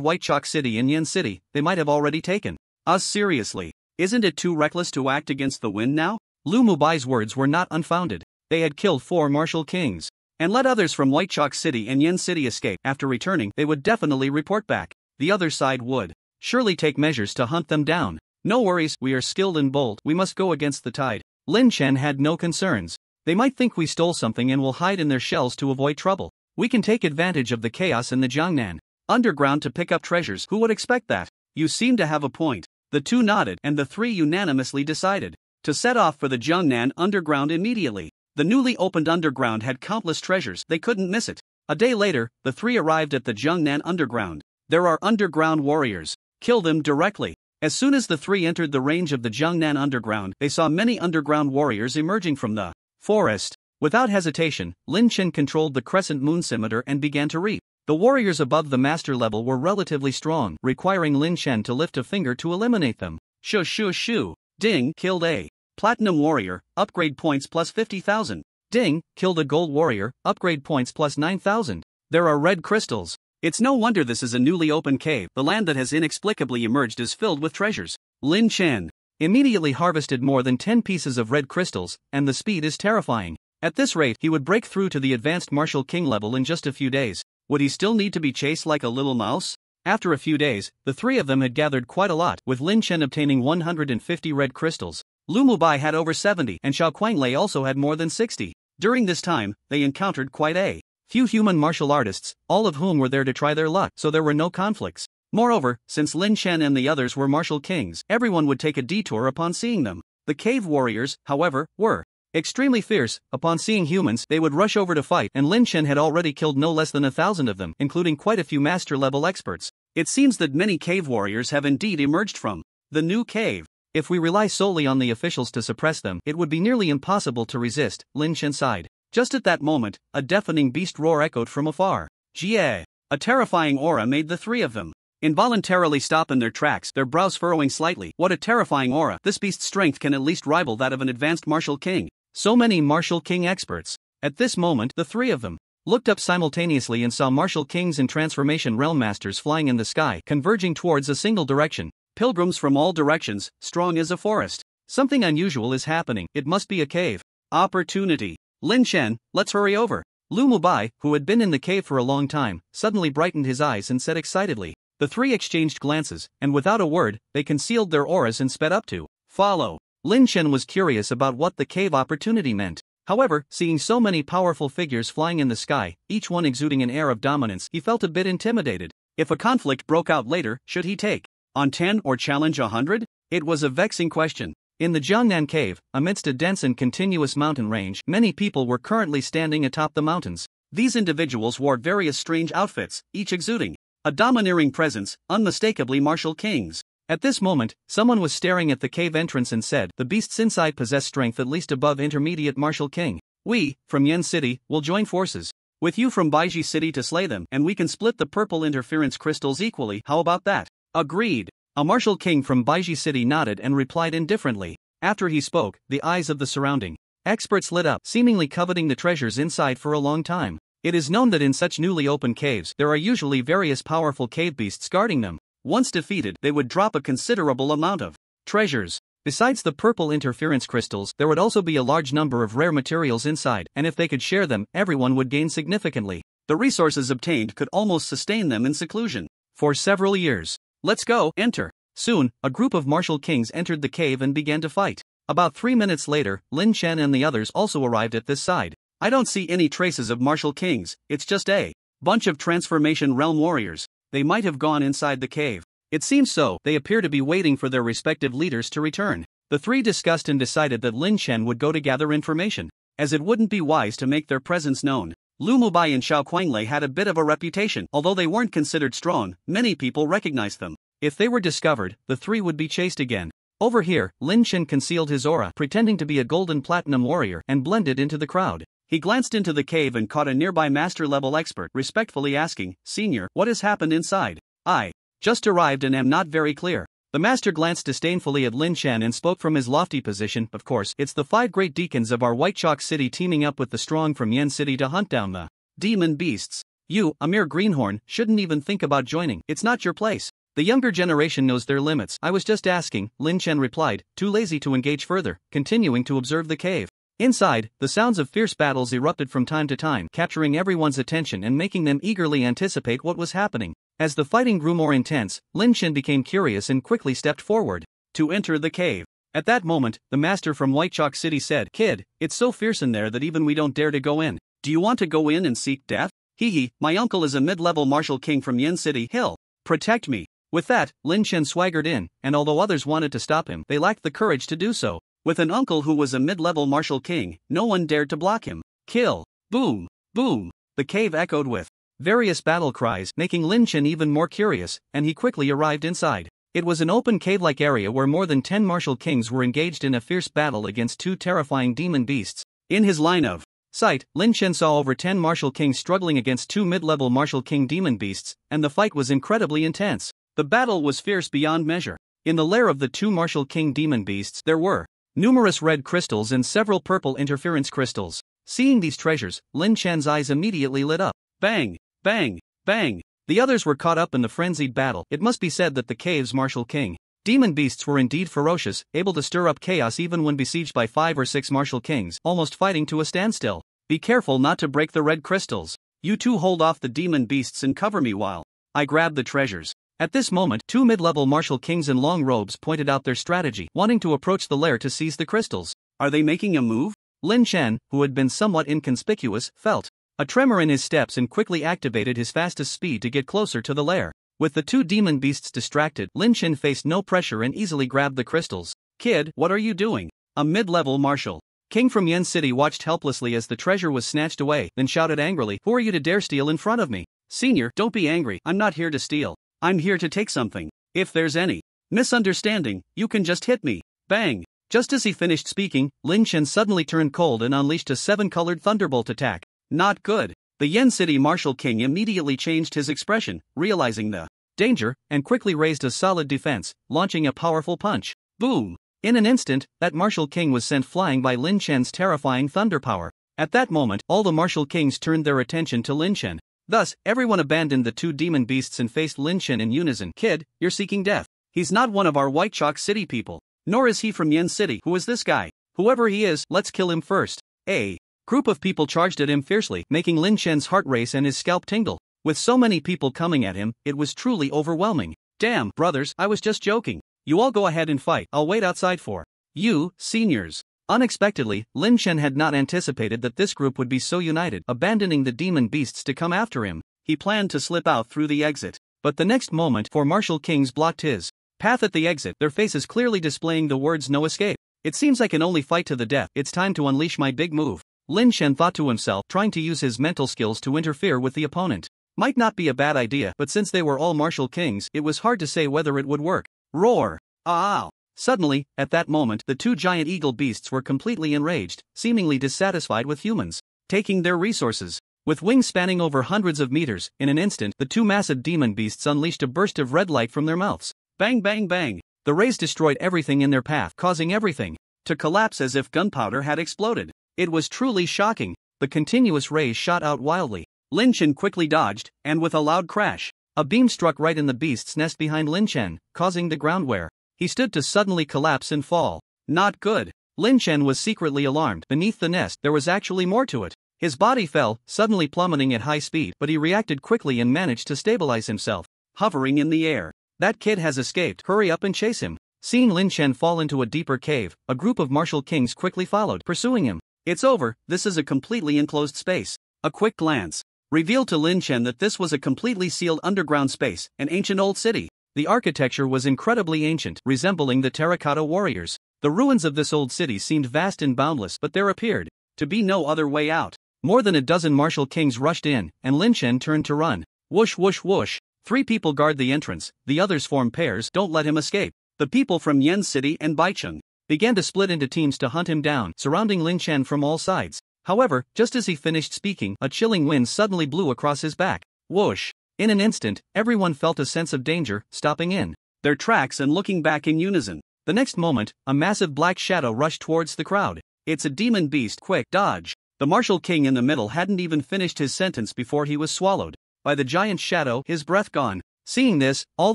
White Chalk City and Yen City, they might have already taken us seriously. Isn't it too reckless to act against the wind now?" Lu Mubai's words were not unfounded. They had killed 4 martial kings and let others from White Chalk City and Yen City escape. After returning, they would definitely report back. The other side would surely take measures to hunt them down. "No worries, we are skilled and bold, we must go against the tide." Lin Chen had no concerns. "They might think we stole something and will hide in their shells to avoid trouble. We can take advantage of the chaos in the Jiangnan Underground to pick up treasures. Who would expect that?" "You seem to have a point." The 2 nodded, and the 3 unanimously decided to set off for the Jiangnan Underground immediately. The newly opened underground had countless treasures, they couldn't miss it. A day later, the 3 arrived at the Jiangnan Underground. "There are underground warriors. Kill them directly." As soon as the 3 entered the range of the Jiangnan Underground, they saw many underground warriors emerging from the forest. Without hesitation, Lin Chen controlled the crescent moon scimitar and began to reap The warriors above the master level were relatively strong, requiring Lin Chen to lift a finger to eliminate them. Shoo shoo shoo. Ding, killed a platinum warrior, upgrade points plus 50,000. Ding, killed a gold warrior, upgrade points plus 9,000. There are red crystals. It's no wonder this is a newly opened cave. The land that has inexplicably emerged is filled with treasures. Lin Chen immediately harvested more than 10 pieces of red crystals, and the speed is terrifying. At this rate, he would break through to the advanced martial king level in just a few days. Would he still need to be chased like a little mouse? After a few days, the three of them had gathered quite a lot, with Lin Chen obtaining 150 red crystals. Lu Mubai had over 70, and Xiao Kuanglei also had more than 60. During this time, they encountered quite a few human martial artists, all of whom were there to try their luck, so there were no conflicts. Moreover, since Lin Chen and the others were martial kings, everyone would take a detour upon seeing them. The cave warriors, however, were extremely fierce. Upon seeing humans, they would rush over to fight, and Lin Chen had already killed no less than 1,000 of them, including quite a few master-level experts. It seems that many cave warriors have indeed emerged from the new cave. If we rely solely on the officials to suppress them, it would be nearly impossible to resist. Lin Chen sighed. Just at that moment, a deafening beast roar echoed from afar. Jie! A terrifying aura made the three of them involuntarily stop in their tracks, their brows furrowing slightly. What a terrifying aura! This beast's strength can at least rival that of an advanced martial king. So many martial king experts. At this moment, the three of them looked up simultaneously and saw martial kings and transformation realm masters flying in the sky, converging towards a single direction. Pilgrims from all directions, strong as a forest. Something unusual is happening. It must be a cave. Opportunity. Lin Chen, let's hurry over. Lu Mubai, who had been in the cave for a long time, suddenly brightened his eyes and said excitedly. The three exchanged glances, and without a word, they concealed their auras and sped up to follow. Lin Chen was curious about what the cave opportunity meant. However, seeing so many powerful figures flying in the sky, each one exuding an air of dominance, he felt a bit intimidated. If a conflict broke out later, should he take on 10 or challenge 100? It was a vexing question. In the Jiangnan cave, amidst a dense and continuous mountain range, many people were currently standing atop the mountains. These individuals wore various strange outfits, each exuding a domineering presence, unmistakably martial kings. At this moment, someone was staring at the cave entrance and said, the beasts inside possess strength at least above intermediate martial king. We, from Yen City, will join forces with you from Baiji City to slay them, and we can split the purple interference crystals equally. How about that? Agreed. A martial king from Baiji City nodded and replied indifferently. After he spoke, the eyes of the surrounding experts lit up, seemingly coveting the treasures inside for a long time. It is known that in such newly opened caves, there are usually various powerful cave beasts guarding them. Once defeated, they would drop a considerable amount of treasures. Besides the purple interference crystals, there would also be a large number of rare materials inside, and if they could share them, everyone would gain significantly. The resources obtained could almost sustain them in seclusion for several years. Let's go, enter. Soon, a group of martial kings entered the cave and began to fight. About 3 minutes later, Lin Chen and the others also arrived at this side. I don't see any traces of martial kings, it's just a bunch of transformation realm warriors. They might have gone inside the cave. It seems so. They appear to be waiting for their respective leaders to return. The three discussed and decided that Lin Chen would go to gather information, as it wouldn't be wise to make their presence known. Lu Mubai and Xiao Kuanglei had a bit of a reputation. Although they weren't considered strong, many people recognized them. If they were discovered, the three would be chased again. Over here, Lin Chen concealed his aura, pretending to be a golden platinum warrior, and blended into the crowd. He glanced into the cave and caught a nearby master-level expert, respectfully asking, Senior, what has happened inside? I just arrived and am not very clear. The master glanced disdainfully at Lin Chen and spoke from his lofty position. Of course, it's the 5 great deacons of our White Chalk City teaming up with the strong from Yen City to hunt down the demon beasts. You, a mere greenhorn, shouldn't even think about joining. It's not your place. The younger generation knows their limits. I was just asking, Lin Chen replied, too lazy to engage further, continuing to observe the cave. Inside, the sounds of fierce battles erupted from time to time, capturing everyone's attention and making them eagerly anticipate what was happening. As the fighting grew more intense, Lin Chen became curious and quickly stepped forward to enter the cave. At that moment, the master from White Chalk City said, Kid, it's so fierce in there that even we don't dare to go in. Do you want to go in and seek death? Hee, my uncle is a mid-level martial king from Yen City. He'll protect me. With that, Lin Chen swaggered in, and although others wanted to stop him, they lacked the courage to do so. With an uncle who was a mid-level martial king, no one dared to block him. Kill! Boom! Boom! The cave echoed with various battle cries, making Lin Chen even more curious, and he quickly arrived inside. It was an open cave-like area where more than 10 martial kings were engaged in a fierce battle against 2 terrifying demon beasts. In his line of sight, Lin Chen saw over 10 martial kings struggling against 2 mid-level martial king demon beasts, and the fight was incredibly intense. The battle was fierce beyond measure. In the lair of the 2 martial king demon beasts there were numerous red crystals and several purple interference crystals. Seeing these treasures, Lin Chen's eyes immediately lit up. Bang! Bang! Bang! The others were caught up in the frenzied battle. It must be said that the cave's martial king demon beasts were indeed ferocious, able to stir up chaos even when besieged by 5 or 6 martial kings, almost fighting to a standstill. Be careful not to break the red crystals. You two hold off the demon beasts and cover me while I grab the treasures. At this moment, 2 mid-level martial kings in long robes pointed out their strategy, wanting to approach the lair to seize the crystals. Are they making a move? Lin Chen, who had been somewhat inconspicuous, felt a tremor in his steps and quickly activated his fastest speed to get closer to the lair. With the 2 demon beasts distracted, Lin Chen faced no pressure and easily grabbed the crystals. Kid, what are you doing? A mid-level martial king from Yen City watched helplessly as the treasure was snatched away, then shouted angrily, "Who are you to dare steal in front of me? Senior, don't be angry, I'm not here to steal. I'm here to take something. If there's any misunderstanding, you can just hit me." Bang! Just as he finished speaking, Lin Chen suddenly turned cold and unleashed a 7-colored thunderbolt attack. Not good. The Yen City martial king immediately changed his expression, realizing the danger, and quickly raised a solid defense, launching a powerful punch. Boom! In an instant, that martial king was sent flying by Lin Chen's terrifying thunder power. At that moment, all the martial kings turned their attention to Lin Chen. Thus, everyone abandoned the 2 demon beasts and faced Lin Chen in unison. Kid, you're seeking death. He's not one of our White Chalk City people. Nor is he from Yen City. Who is this guy? Whoever he is, let's kill him first. A group of people charged at him fiercely, making Lin Chen's heart race and his scalp tingle. With so many people coming at him, it was truly overwhelming. Damn, brothers, I was just joking. You all go ahead and fight. I'll wait outside for you, seniors. Unexpectedly, Lin Chen had not anticipated that this group would be so united, abandoning the demon beasts to come after him. He planned to slip out through the exit. But the next moment, 4 martial kings blocked his path at the exit, their faces clearly displaying the words "no escape." It seems I can only fight to the death. It's time to unleash my big move. Lin Chen thought to himself, trying to use his mental skills to interfere with the opponent. Might not be a bad idea, but since they were all martial kings, it was hard to say whether it would work. Roar! Ow! Suddenly, at that moment, the 2 giant eagle beasts were completely enraged, seemingly dissatisfied with humans taking their resources. With wings spanning over hundreds of meters, in an instant, the 2 massive demon beasts unleashed a burst of red light from their mouths. Bang bang bang! The rays destroyed everything in their path, causing everything to collapse as if gunpowder had exploded. It was truly shocking. The continuous rays shot out wildly. Lin Chen quickly dodged, and with a loud crash, a beam struck right in the beast's nest behind Lin Chen, causing the ground where he stood to suddenly collapse and fall. Not good. Lin Chen was secretly alarmed. Beneath the nest, there was actually more to it. His body fell, suddenly plummeting at high speed, but he reacted quickly and managed to stabilize himself, hovering in the air. That kid has escaped. Hurry up and chase him. Seeing Lin Chen fall into a deeper cave, a group of martial kings quickly followed, pursuing him. It's over. This is a completely enclosed space. A quick glance revealed to Lin Chen that this was a completely sealed underground space, an ancient old city. The architecture was incredibly ancient, resembling the terracotta warriors. The ruins of this old city seemed vast and boundless, but there appeared to be no other way out. More than a dozen martial kings rushed in, and Lin Chen turned to run. Whoosh whoosh whoosh. 3 people guard the entrance, the others form pairs. Don't let him escape. The people from Yen City and Baicheng began to split into teams to hunt him down, surrounding Lin Chen from all sides. However, just as he finished speaking, a chilling wind suddenly blew across his back. Whoosh! In an instant, everyone felt a sense of danger, stopping in their tracks and looking back in unison. The next moment, a massive black shadow rushed towards the crowd. It's a demon beast. Quick, dodge! The martial king in the middle hadn't even finished his sentence before he was swallowed by the giant shadow, his breath gone. Seeing this, all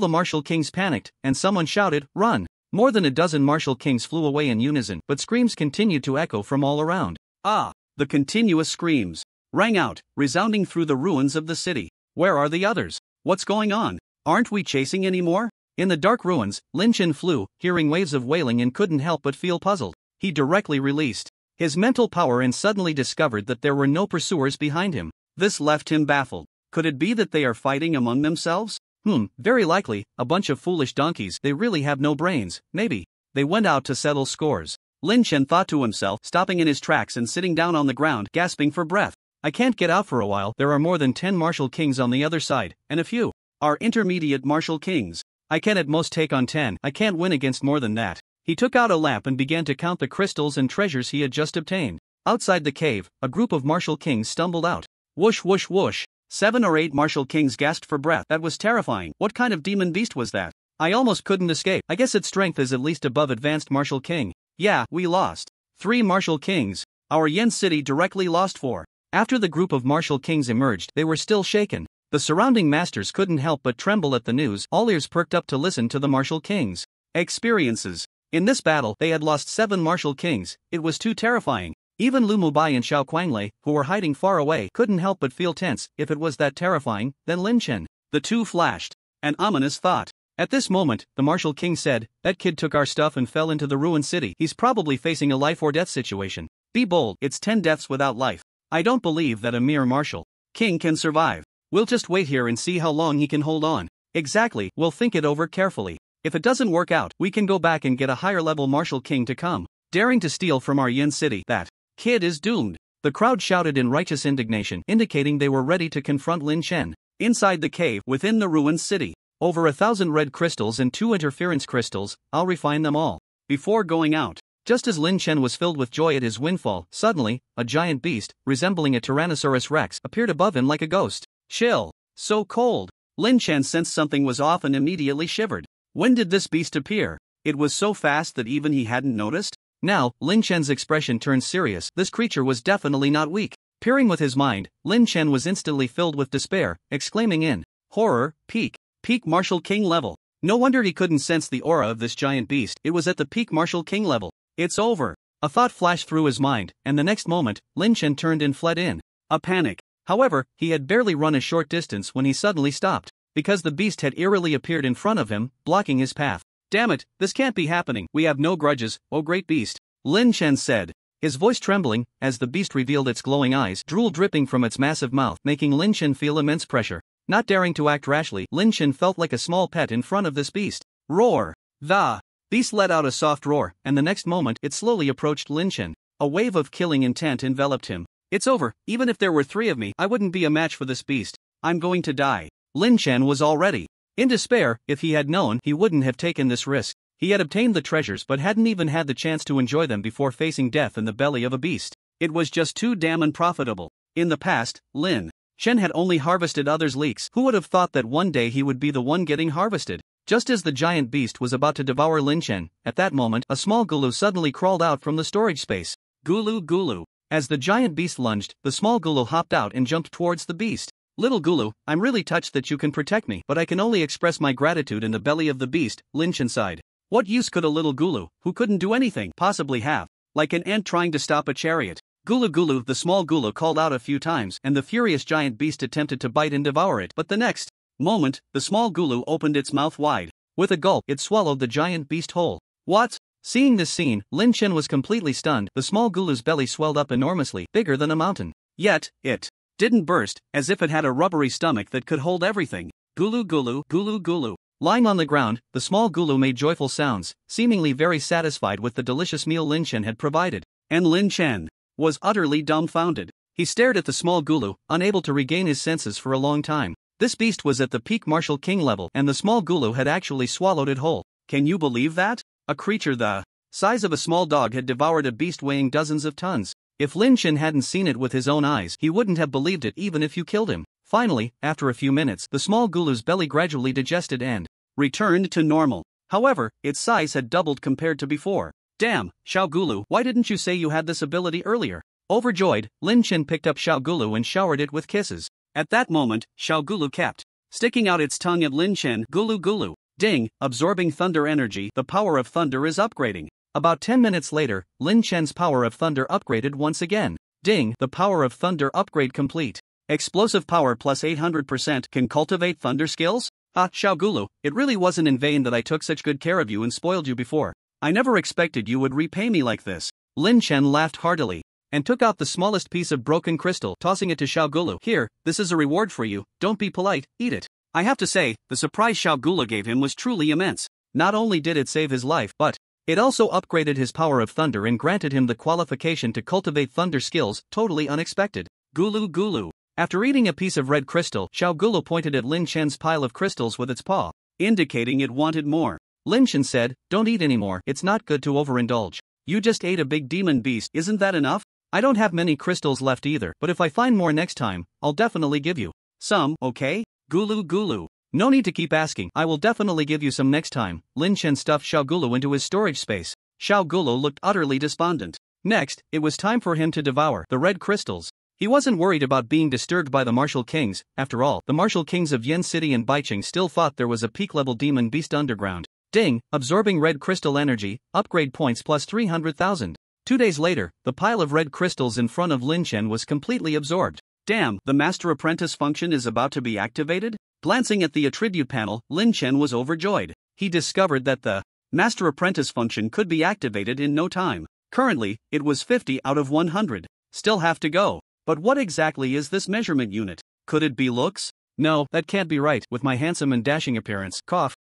the martial kings panicked, and someone shouted, "Run!" More than a dozen martial kings flew away in unison, but screams continued to echo from all around. Ah! The continuous screams rang out, resounding through the ruins of the city. Where are the others? What's going on? Aren't we chasing anymore? In the dark ruins, Lin Chen flew, hearing waves of wailing and couldn't help but feel puzzled. He directly released his mental power and suddenly discovered that there were no pursuers behind him. This left him baffled. Could it be that they are fighting among themselves? Very likely, a bunch of foolish donkeys. They really have no brains. Maybe they went out to settle scores. Lin Chen thought to himself, stopping in his tracks and sitting down on the ground, gasping for breath. I can't get out for a while. There are more than 10 martial kings on the other side, and a few are intermediate martial kings. I can at most take on 10. I can't win against more than that. He took out a lamp and began to count the crystals and treasures he had just obtained. Outside the cave, a group of martial kings stumbled out. Whoosh whoosh whoosh. 7 or 8 martial kings gasped for breath. That was terrifying. What kind of demon beast was that? I almost couldn't escape. I guess its strength is at least above advanced martial king. Yeah, we lost. 3 martial kings. Our Yen city directly lost 4. After the group of martial kings emerged, they were still shaken. The surrounding masters couldn't help but tremble at the news, all ears perked up to listen to the martial kings' experiences. In this battle, they had lost 7 martial kings. It was too terrifying. Even Lu Mubai and Xiao Quanglei, who were hiding far away, couldn't help but feel tense. If it was that terrifying, then Lin Chen. The two flashed an ominous thought. At this moment, the martial king said, "That kid took our stuff and fell into the ruined city. He's probably facing a life or death situation. Be bold, it's 10 deaths without life. I don't believe that a mere martial king can survive. We'll just wait here and see how long he can hold on." Exactly, we'll think it over carefully. If it doesn't work out, we can go back and get a higher level martial king to come, daring to steal from our Yen city. That kid is doomed. The crowd shouted in righteous indignation, indicating they were ready to confront Lin Chen. Inside the cave, within the ruined city, over 1,000 red crystals and 2 interference crystals. I'll refine them all before going out. Just as Lin Chen was filled with joy at his windfall, suddenly, a giant beast, resembling a Tyrannosaurus rex, appeared above him like a ghost. Chill. So cold. Lin Chen sensed something was off and immediately shivered. When did this beast appear? It was so fast that even he hadn't noticed. Now, Lin Chen's expression turned serious. This creature was definitely not weak. Peering with his mind, Lin Chen was instantly filled with despair, exclaiming in horror, peak martial king level. No wonder he couldn't sense the aura of this giant beast. It was at the peak martial king level. It's over. A thought flashed through his mind, and the next moment, Lin Chen turned and fled in a panic. However, he had barely run a short distance when he suddenly stopped, because the beast had eerily appeared in front of him, blocking his path. Damn it, this can't be happening. We have no grudges, oh great beast, Lin Chen said, his voice trembling, as the beast revealed its glowing eyes, drool dripping from its massive mouth, making Lin Chen feel immense pressure. Not daring to act rashly, Lin Chen felt like a small pet in front of this beast. Roar! The beast let out a soft roar, and the next moment it slowly approached Lin Chen. A wave of killing intent enveloped him. It's over. Even if there were 3 of me, I wouldn't be a match for this beast. I'm going to die. Lin Chen was already in despair. If he had known, he wouldn't have taken this risk. He had obtained the treasures but hadn't even had the chance to enjoy them before facing death in the belly of a beast. It was just too damn unprofitable. In the past, Lin Chen had only harvested others' leeks. Who would have thought that one day he would be the one getting harvested? Just as the giant beast was about to devour Lin Chen, at that moment, a small gulu suddenly crawled out from the storage space. Gulu gulu. As the giant beast lunged, the small gulu hopped out and jumped towards the beast. Little gulu, I'm really touched that you can protect me, but I can only express my gratitude in the belly of the beast, Lin Chen sighed. What use could a little gulu, who couldn't do anything, possibly have? Like an ant trying to stop a chariot. Gulu gulu, the small gulu called out a few times, and the furious giant beast attempted to bite and devour it, but the next moment, the small gulu opened its mouth wide. With a gulp, it swallowed the giant beast whole. What? Seeing this scene, Lin Chen was completely stunned. The small gulu's belly swelled up enormously, bigger than a mountain. Yet, it didn't burst, as if it had a rubbery stomach that could hold everything. Gulu gulu, gulu gulu. Lying on the ground, the small gulu made joyful sounds, seemingly very satisfied with the delicious meal Lin Chen had provided. And Lin Chen was utterly dumbfounded. He stared at the small gulu, unable to regain his senses for a long time. This beast was at the peak martial king level, and the small gulu had actually swallowed it whole. Can you believe that? A creature the size of a small dog had devoured a beast weighing dozens of tons. If Lin Chen hadn't seen it with his own eyes, he wouldn't have believed it even if you killed him. Finally, after a few minutes, the small gulu's belly gradually digested and returned to normal. However, its size had doubled compared to before. Damn, Xiao Gulu, why didn't you say you had this ability earlier? Overjoyed, Lin Chen picked up Xiao Gulu and showered it with kisses. At that moment, Xiao Gulu kept sticking out its tongue at Lin Chen. Gulu gulu. Ding, absorbing thunder energy. The power of thunder is upgrading. About 10 minutes later, Lin Chen's power of thunder upgraded once again. Ding, the power of thunder upgrade complete. Explosive power plus 800%. Can cultivate thunder skills? Ah, Xiao Gulu, it really wasn't in vain that I took such good care of you and spoiled you before. I never expected you would repay me like this. Lin Chen laughed heartily and took out the smallest piece of broken crystal, tossing it to Xiao Gulu. Here, this is a reward for you. Don't be polite, eat it. I have to say, the surprise Xiao Gulu gave him was truly immense. Not only did it save his life, but it also upgraded his power of thunder and granted him the qualification to cultivate thunder skills, totally unexpected. Gulu gulu. After eating a piece of red crystal, Xiao Gulu pointed at Lin Chen's pile of crystals with its paw, indicating it wanted more. Lin Chen said, "Don't eat anymore, it's not good to overindulge. You just ate a big demon beast, isn't that enough?" I don't have many crystals left either, but if I find more next time, I'll definitely give you some, okay? Gulu Gulu. No need to keep asking, I will definitely give you some next time. Lin Chen stuffed Xiao Gulu into his storage space. Xiao Gulu looked utterly despondent. Next, it was time for him to devour the red crystals. He wasn't worried about being disturbed by the martial kings. After all, the martial kings of Yen City and Baicheng still thought there was a peak-level demon beast underground. Ding, absorbing red crystal energy, upgrade points plus 300,000. 2 days later, the pile of red crystals in front of Lin Chen was completely absorbed. Damn, the master-apprentice function is about to be activated? Glancing at the attribute panel, Lin Chen was overjoyed. He discovered that the master-apprentice function could be activated in no time. Currently, it was 50 out of 100. Still have to go. But what exactly is this measurement unit? Could it be looks? No, that can't be right. With my handsome and dashing appearance, cough,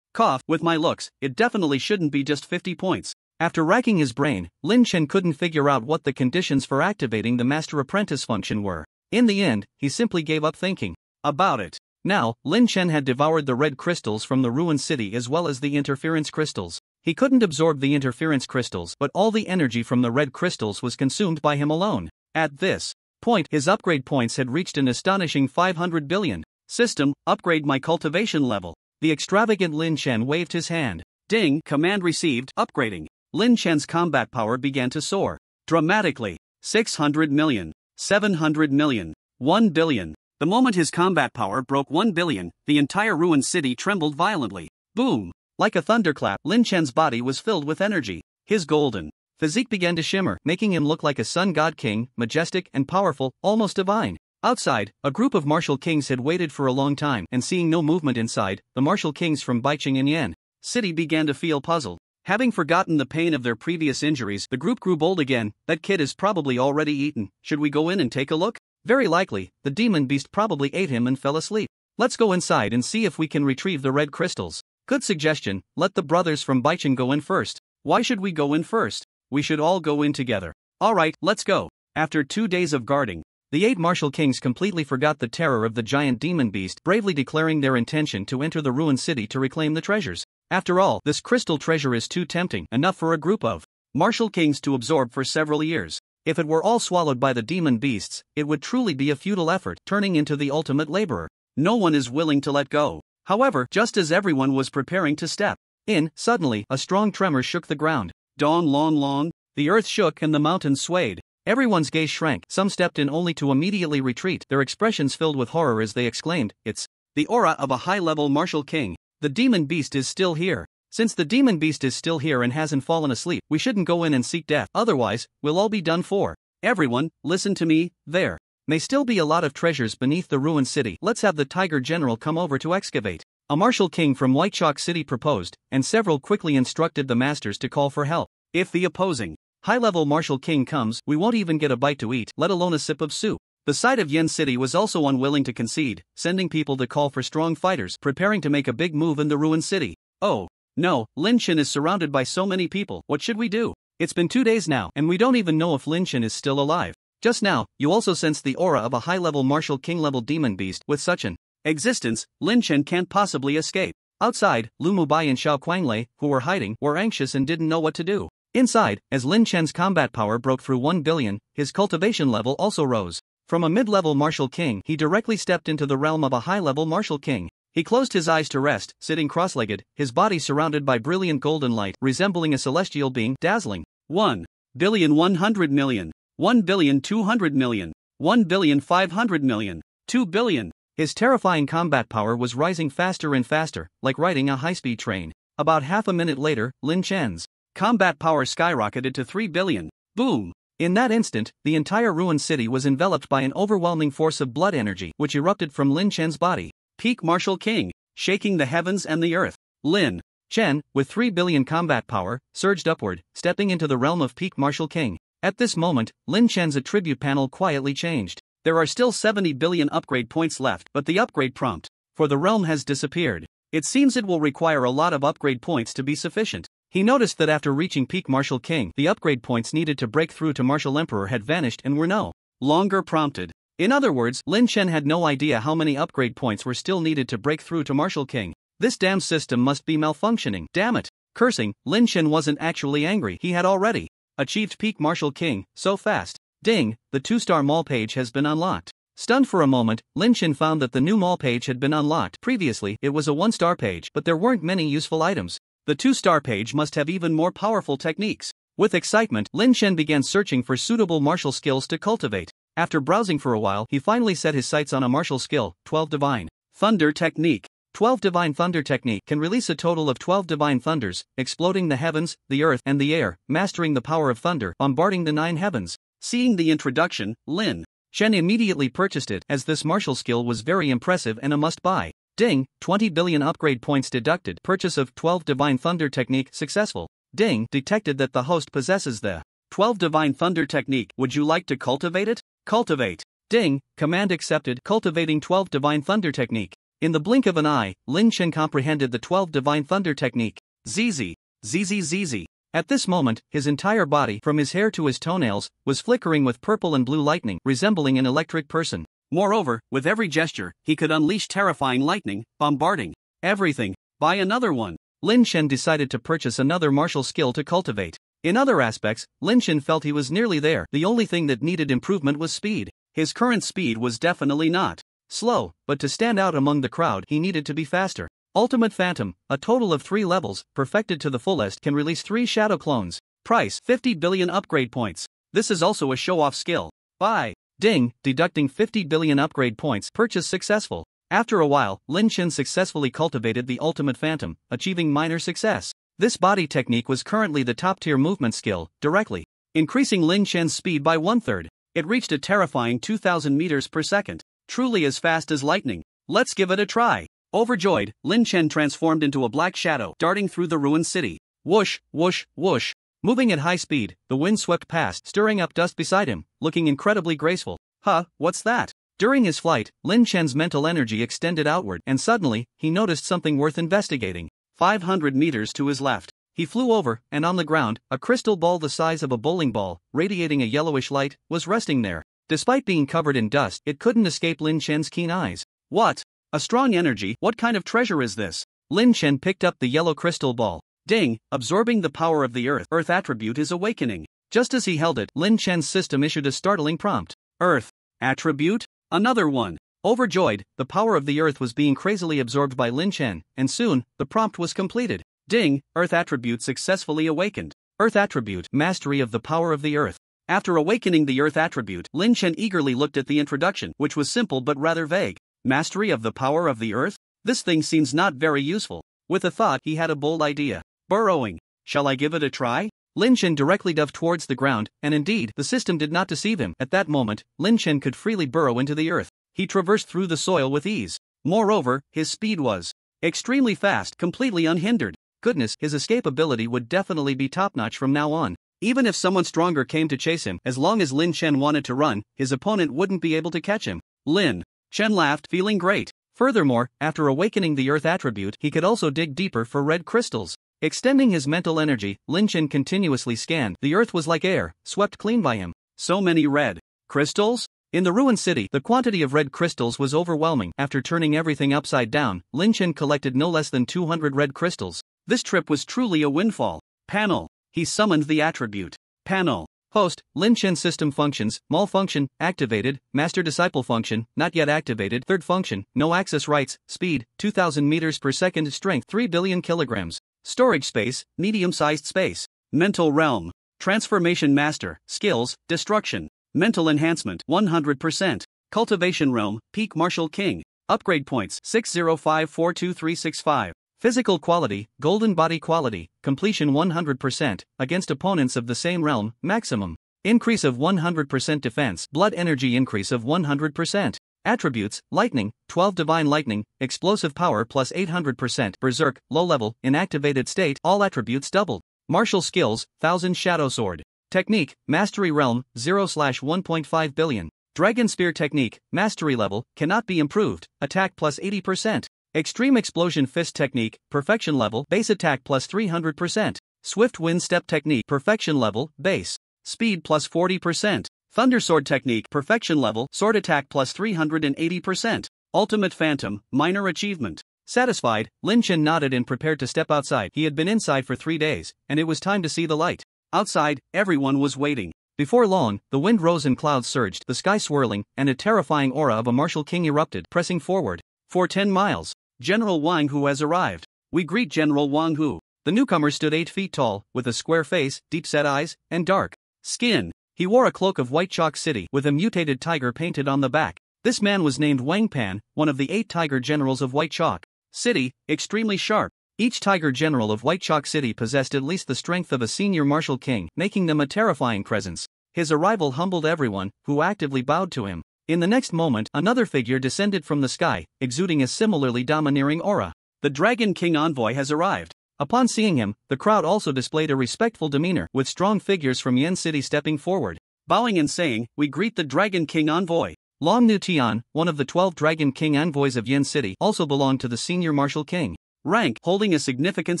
with my looks, it definitely shouldn't be just 50 points. After racking his brain, Lin Chen couldn't figure out what the conditions for activating the master-apprentice function were. In the end, he simply gave up thinking about it. Now, Lin Chen had devoured the red crystals from the ruined city as well as the interference crystals. He couldn't absorb the interference crystals, but all the energy from the red crystals was consumed by him alone. At this point, his upgrade points had reached an astonishing 500 billion. System, upgrade my cultivation level. The extravagant Lin Chen waved his hand. Ding, command received, upgrading. Lin Chen's combat power began to soar dramatically. 600 million, 700 million, 1 billion. The moment his combat power broke 1 billion, the entire ruined city trembled violently. Boom! Like a thunderclap, Lin Chen's body was filled with energy. His golden physique began to shimmer, making him look like a sun god king, majestic and powerful, almost divine. Outside, a group of martial kings had waited for a long time, and seeing no movement inside, the martial kings from Baicheng and Yan City began to feel puzzled. Having forgotten the pain of their previous injuries, the group grew bold again. That kid is probably already eaten. Should we go in and take a look? Very likely, the demon beast probably ate him and fell asleep. Let's go inside and see if we can retrieve the red crystals. Good suggestion, let the brothers from Baicheng go in first. Why should we go in first? We should all go in together. Alright, let's go. After 2 days of guarding, the 8 martial kings completely forgot the terror of the giant demon beast, bravely declaring their intention to enter the ruined city to reclaim the treasures. After all, this crystal treasure is too tempting, enough for a group of martial kings to absorb for several years. If it were all swallowed by the demon beasts, it would truly be a futile effort, turning into the ultimate laborer. No one is willing to let go. However, just as everyone was preparing to step in, suddenly, a strong tremor shook the ground. Don lon lon, the earth shook and the mountains swayed. Everyone's gaze shrank. Some stepped in only to immediately retreat, their expressions filled with horror as they exclaimed, "It's the aura of a high-level martial king. The demon beast is still here. Since the demon beast is still here and hasn't fallen asleep, we shouldn't go in and seek death. Otherwise, we'll all be done for. Everyone, listen to me. There may still be a lot of treasures beneath the ruined city. Let's have the Tiger General come over to excavate." A martial king from White Chalk City proposed, and several quickly instructed the masters to call for help. If the opposing high-level martial king comes, we won't even get a bite to eat, let alone a sip of soup. The side of Yen City was also unwilling to concede, sending people to call for strong fighters preparing to make a big move in the ruined city. Oh, no, Lin Chen is surrounded by so many people. What should we do? It's been 2 days now, and we don't even know if Lin Chen is still alive. Just now, you also sense the aura of a high-level martial king-level demon beast. With such an existence, Lin Chen can't possibly escape. Outside, Lu Mubai and Xiao Kuanglei, who were hiding, were anxious and didn't know what to do. Inside, as Lin Chen's combat power broke through 1 billion, his cultivation level also rose. From a mid-level martial king, he directly stepped into the realm of a high-level martial king. He closed his eyes to rest, sitting cross-legged, his body surrounded by brilliant golden light, resembling a celestial being, dazzling. 1,100,000,000, 1,200,000,000, 1,500,000,000, 2 billion. His terrifying combat power was rising faster and faster, like riding a high-speed train. About half a minute later, Lin Chen's combat power skyrocketed to 3 billion. Boom! In that instant, the entire ruined city was enveloped by an overwhelming force of blood energy, which erupted from Lin Chen's body. Peak Martial King, shaking the heavens and the earth. Lin Chen, with 3 billion combat power, surged upward, stepping into the realm of Peak Martial King. At this moment, Lin Chen's attribute panel quietly changed. There are still 70 billion upgrade points left, but the upgrade prompt for the realm has disappeared. It seems it will require a lot of upgrade points to be sufficient. He noticed that after reaching Peak Martial King, the upgrade points needed to break through to Martial Emperor had vanished and were no longer prompted. In other words, Lin Chen had no idea how many upgrade points were still needed to break through to Martial King. This damn system must be malfunctioning. Damn it! Cursing, Lin Chen wasn't actually angry. He had already achieved Peak Martial King so fast. Ding, the 2-star mall page has been unlocked. Stunned for a moment, Lin Chen found that the new mall page had been unlocked. Previously, it was a 1-star page, but there weren't many useful items. The 2-star page must have even more powerful techniques. With excitement, Lin Chen began searching for suitable martial skills to cultivate. After browsing for a while, he finally set his sights on a martial skill, 12 Divine Thunder Technique. 12 Divine Thunder Technique can release a total of 12 divine thunders, exploding the heavens, the earth, and the air, mastering the power of thunder, bombarding the 9 heavens. Seeing the introduction, Lin Chen immediately purchased it, as this martial skill was very impressive and a must-buy. Ding, 20 billion upgrade points deducted. Purchase of 12 Divine Thunder Technique successful. Ding, detected that the host possesses the 12 Divine Thunder Technique. Would you like to cultivate it? Cultivate. Ding, command accepted. Cultivating 12 Divine Thunder Technique. In the blink of an eye, Lin Chen comprehended the 12 Divine Thunder Technique. ZZ. ZZ. At this moment, his entire body, from his hair to his toenails, was flickering with purple and blue lightning, resembling an electric person. Moreover, with every gesture, he could unleash terrifying lightning, bombarding everything. Buy another one. Lin Chen decided to purchase another martial skill to cultivate. In other aspects, Lin Chen felt he was nearly there. The only thing that needed improvement was speed. His current speed was definitely not slow, but to stand out among the crowd, he needed to be faster. Ultimate Phantom, a total of 3 levels, perfected to the fullest, can release 3 shadow clones. Price 50 billion upgrade points. This is also a show-off skill. Buy. Ding, deducting 50 billion upgrade points. Purchase successful. After a while, Lin Chen successfully cultivated the Ultimate Phantom, achieving minor success. This body technique was currently the top-tier movement skill, directly increasing Lin Chen's speed by 1/3. It reached a terrifying 2,000 meters per second. Truly as fast as lightning. Let's give it a try. Overjoyed, Lin Chen transformed into a black shadow, darting through the ruined city. Whoosh, whoosh, whoosh. Moving at high speed, the wind swept past, stirring up dust beside him, looking incredibly graceful. Huh, what's that? During his flight, Lin Chen's mental energy extended outward, and suddenly, he noticed something worth investigating. 500 meters to his left. He flew over, and on the ground, a crystal ball the size of a bowling ball, radiating a yellowish light, was resting there. Despite being covered in dust, it couldn't escape Lin Chen's keen eyes. What? A strong energy? What kind of treasure is this? Lin Chen picked up the yellow crystal ball. Ding, absorbing the power of the earth. Earth attribute is awakening. Just as he held it, Lin Chen's system issued a startling prompt. Earth attribute? Another one. Overjoyed, the power of the earth was being crazily absorbed by Lin Chen, and soon, the prompt was completed. Ding, earth attribute successfully awakened. Earth attribute, mastery of the power of the earth. After awakening the earth attribute, Lin Chen eagerly looked at the introduction, which was simple but rather vague. Mastery of the power of the earth? This thing seems not very useful. With a thought, he had a bold idea. Burrowing. Shall I give it a try? Lin Chen directly dove towards the ground, and indeed, the system did not deceive him. At that moment, Lin Chen could freely burrow into the earth. He traversed through the soil with ease. Moreover, his speed was extremely fast, completely unhindered. Goodness, his escape ability would definitely be top-notch from now on. Even if someone stronger came to chase him, as long as Lin Chen wanted to run, his opponent wouldn't be able to catch him. Lin Chen laughed, feeling great. Furthermore, after awakening the earth attribute, he could also dig deeper for red crystals. Extending his mental energy, Lin Chen continuously scanned. The earth was like air, swept clean by him. So many red crystals? In the ruined city, the quantity of red crystals was overwhelming. After turning everything upside down, Lin Chen collected no less than 200 red crystals. This trip was truly a windfall. Panel. He summoned the attribute. Panel. Host, Lin Chen system functions, malfunction, activated, master disciple function, not yet activated, third function, no access rights, speed, 2000 meters per second, strength, 3 billion kilograms, storage space, medium-sized space, mental realm, transformation master, skills, destruction, mental enhancement, 100%, cultivation realm, peak martial king, upgrade points, 6054235. Physical quality, golden body quality, completion 100%, against opponents of the same realm, maximum. Increase of 100% defense, blood energy increase of 100%. Attributes, lightning, 12 divine lightning, explosive power plus 800%, berserk, low level, inactivated state, all attributes doubled. Martial skills, 1000 shadow sword. Technique, mastery realm, 0/1.5 billion. Dragon spear technique, mastery level, cannot be improved, attack plus 80%. Extreme explosion fist technique, perfection level, base attack plus 300%. Swift wind step technique, perfection level, base. Speed plus 40%. Thunder sword technique, perfection level, sword attack plus 380%. Ultimate phantom, minor achievement. Satisfied, Lin Chen nodded and prepared to step outside. He had been inside for 3 days, and it was time to see the light. Outside, everyone was waiting. Before long, the wind rose and clouds surged, the sky swirling, and a terrifying aura of a martial king erupted, pressing forward. For 10 miles, General Wang Hu has arrived. We greet General Wang Hu. The newcomer stood 8 feet tall, with a square face, deep-set eyes, and dark skin. He wore a cloak of white chalk city with a mutated tiger painted on the back. This man was named Wang Pan, one of the 8 tiger generals of White Chalk City, extremely sharp. Each tiger general of White Chalk City possessed at least the strength of a senior martial king, making them a terrifying presence. His arrival humbled everyone, who actively bowed to him. In the next moment, another figure descended from the sky, exuding a similarly domineering aura. The Dragon King envoy has arrived. Upon seeing him, the crowd also displayed a respectful demeanor, with strong figures from Yen City stepping forward, bowing and saying, "We greet the Dragon King envoy." Long Nu Tian, one of the 12 Dragon King envoys of Yen City, also belonged to the senior martial king rank, holding a significant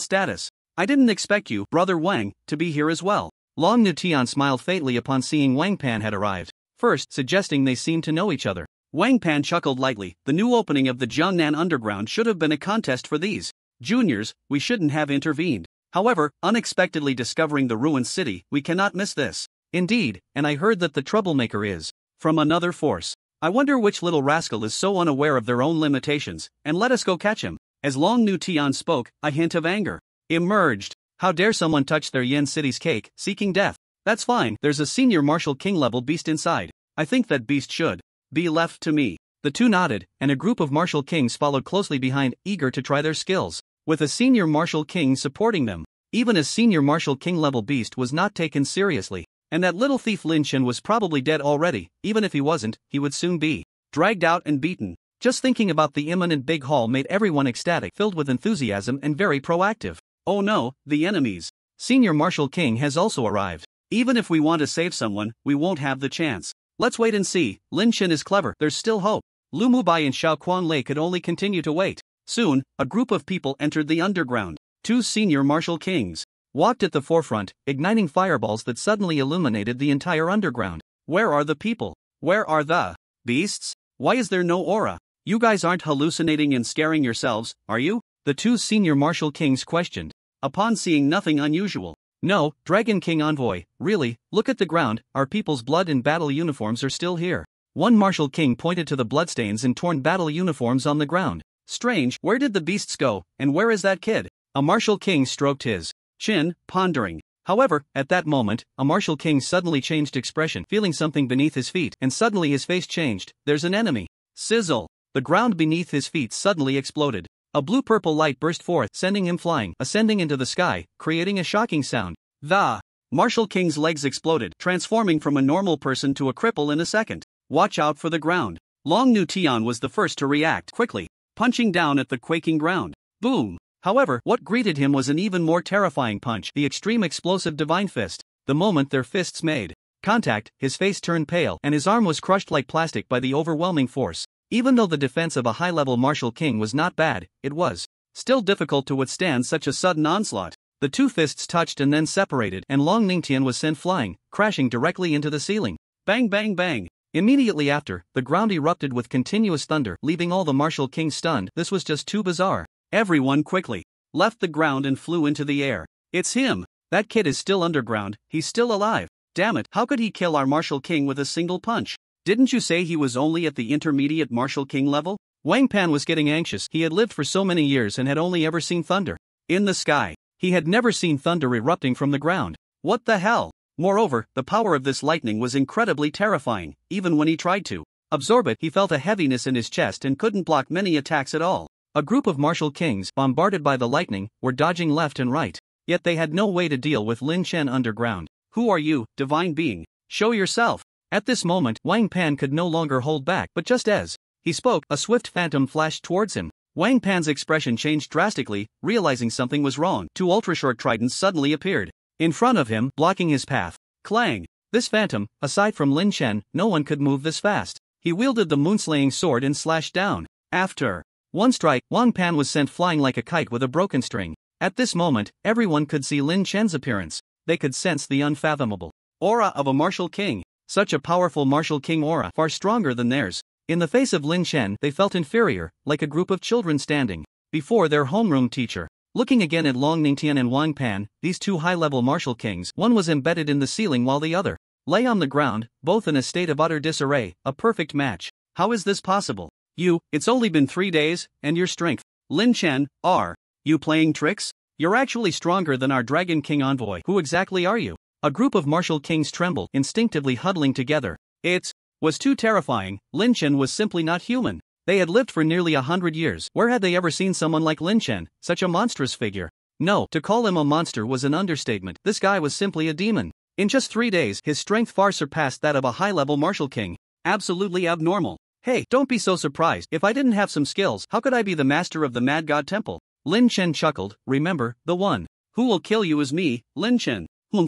status. "I didn't expect you, Brother Wang, to be here as well." Long Nu Tian smiled faintly upon seeing Wang Pan had arrived, first suggesting they seemed to know each other. Wang Pan chuckled lightly. The new opening of the Jiangnan Underground should have been a contest for these juniors. We shouldn't have intervened. However, unexpectedly discovering the ruined city, we cannot miss this. Indeed, and I heard that the troublemaker is from another force. I wonder which little rascal is so unaware of their own limitations, and let us go catch him. As Long Nu Tian spoke, a hint of anger emerged. How dare someone touch their Yen City's cake, seeking death? That's fine, there's a senior martial king level beast inside. I think that beast should be left to me. The two nodded, and a group of martial kings followed closely behind, eager to try their skills, with a senior martial king supporting them. Even a senior martial king level beast was not taken seriously, and that little thief Lin Chen was probably dead already. Even if he wasn't, he would soon be dragged out and beaten. Just thinking about the imminent big haul made everyone ecstatic, filled with enthusiasm and very proactive. Oh no, the enemies. Senior Martial King has also arrived. Even if we want to save someone, we won't have the chance. Let's wait and see. Lin Chen is clever, there's still hope. Lu Mubai and Xiao Quan Lei could only continue to wait. Soon, a group of people entered the underground. 2 senior martial kings walked at the forefront, igniting fireballs that suddenly illuminated the entire underground. Where are the people? Where are the beasts? Why is there no aura? You guys aren't hallucinating and scaring yourselves, are you? The 2 senior martial kings questioned, upon seeing nothing unusual. No, Dragon King envoy, really, look at the ground, our people's blood and battle uniforms are still here. One martial king pointed to the bloodstains and torn battle uniforms on the ground. Strange, where did the beasts go, and where is that kid? A martial king stroked his chin, pondering. However, at that moment, a martial king suddenly changed expression, feeling something beneath his feet, and suddenly his face changed. There's an enemy. Sizzle. The ground beneath his feet suddenly exploded. A blue-purple light burst forth, sending him flying, ascending into the sky, creating a shocking sound. The martial king's legs exploded, transforming from a normal person to a cripple in a second. Watch out for the ground. Long Nu Tian was the first to react quickly, punching down at the quaking ground. Boom! However, what greeted him was an even more terrifying punch, the extreme explosive divine fist. The moment their fists made contact, his face turned pale, and his arm was crushed like plastic by the overwhelming force. Even though the defense of a high-level martial king was not bad, it was still difficult to withstand such a sudden onslaught. The 2 fists touched and then separated, and Long Ningtian was sent flying, crashing directly into the ceiling. Bang bang bang! Immediately after, the ground erupted with continuous thunder, leaving all the martial kings stunned. This was just too bizarre. Everyone quickly left the ground and flew into the air. It's him! That kid is still underground, he's still alive. Damn it, how could he kill our martial king with a single punch? Didn't you say he was only at the intermediate martial king level? Wang Pan was getting anxious. He had lived for so many years and had only ever seen thunder in the sky. He had never seen thunder erupting from the ground. What the hell? Moreover, the power of this lightning was incredibly terrifying. Even when he tried to absorb it, he felt a heaviness in his chest and couldn't block many attacks at all. A group of martial kings, bombarded by the lightning, were dodging left and right. Yet they had no way to deal with Lin Chen underground. Who are you, divine being? Show yourself! At this moment, Wang Pan could no longer hold back, but just as he spoke, a swift phantom flashed towards him. Wang Pan's expression changed drastically, realizing something was wrong. 2 ultra-short tridents suddenly appeared in front of him, blocking his path. Clang! This phantom, aside from Lin Chen, no one could move this fast. He wielded the moonslaying sword and slashed down. After one strike, Wang Pan was sent flying like a kite with a broken string. At this moment, everyone could see Lin Chen's appearance. They could sense the unfathomable aura of a martial king. Such a powerful martial king aura, far stronger than theirs. In the face of Lin Chen, they felt inferior, like a group of children standing before their homeroom teacher. Looking again at Long Ningtian and Wang Pan, these 2 high-level martial kings, one was embedded in the ceiling while the other lay on the ground, both in a state of utter disarray, a perfect match. How is this possible? It's only been 3 days, and your strength. Lin Chen, are you playing tricks? You're actually stronger than our Dragon King envoy. Who exactly are you? A group of martial kings trembled, instinctively huddling together. It was too terrifying. Lin Chen was simply not human. They had lived for nearly 100 years. Where had they ever seen someone like Lin Chen, such a monstrous figure? No, to call him a monster was an understatement. This guy was simply a demon. In just 3 days, his strength far surpassed that of a high-level martial king. Absolutely abnormal. Hey, don't be so surprised. If I didn't have some skills, how could I be the master of the Mad God Temple? Lin Chen chuckled. Remember, the one who will kill you is me, Lin Chen.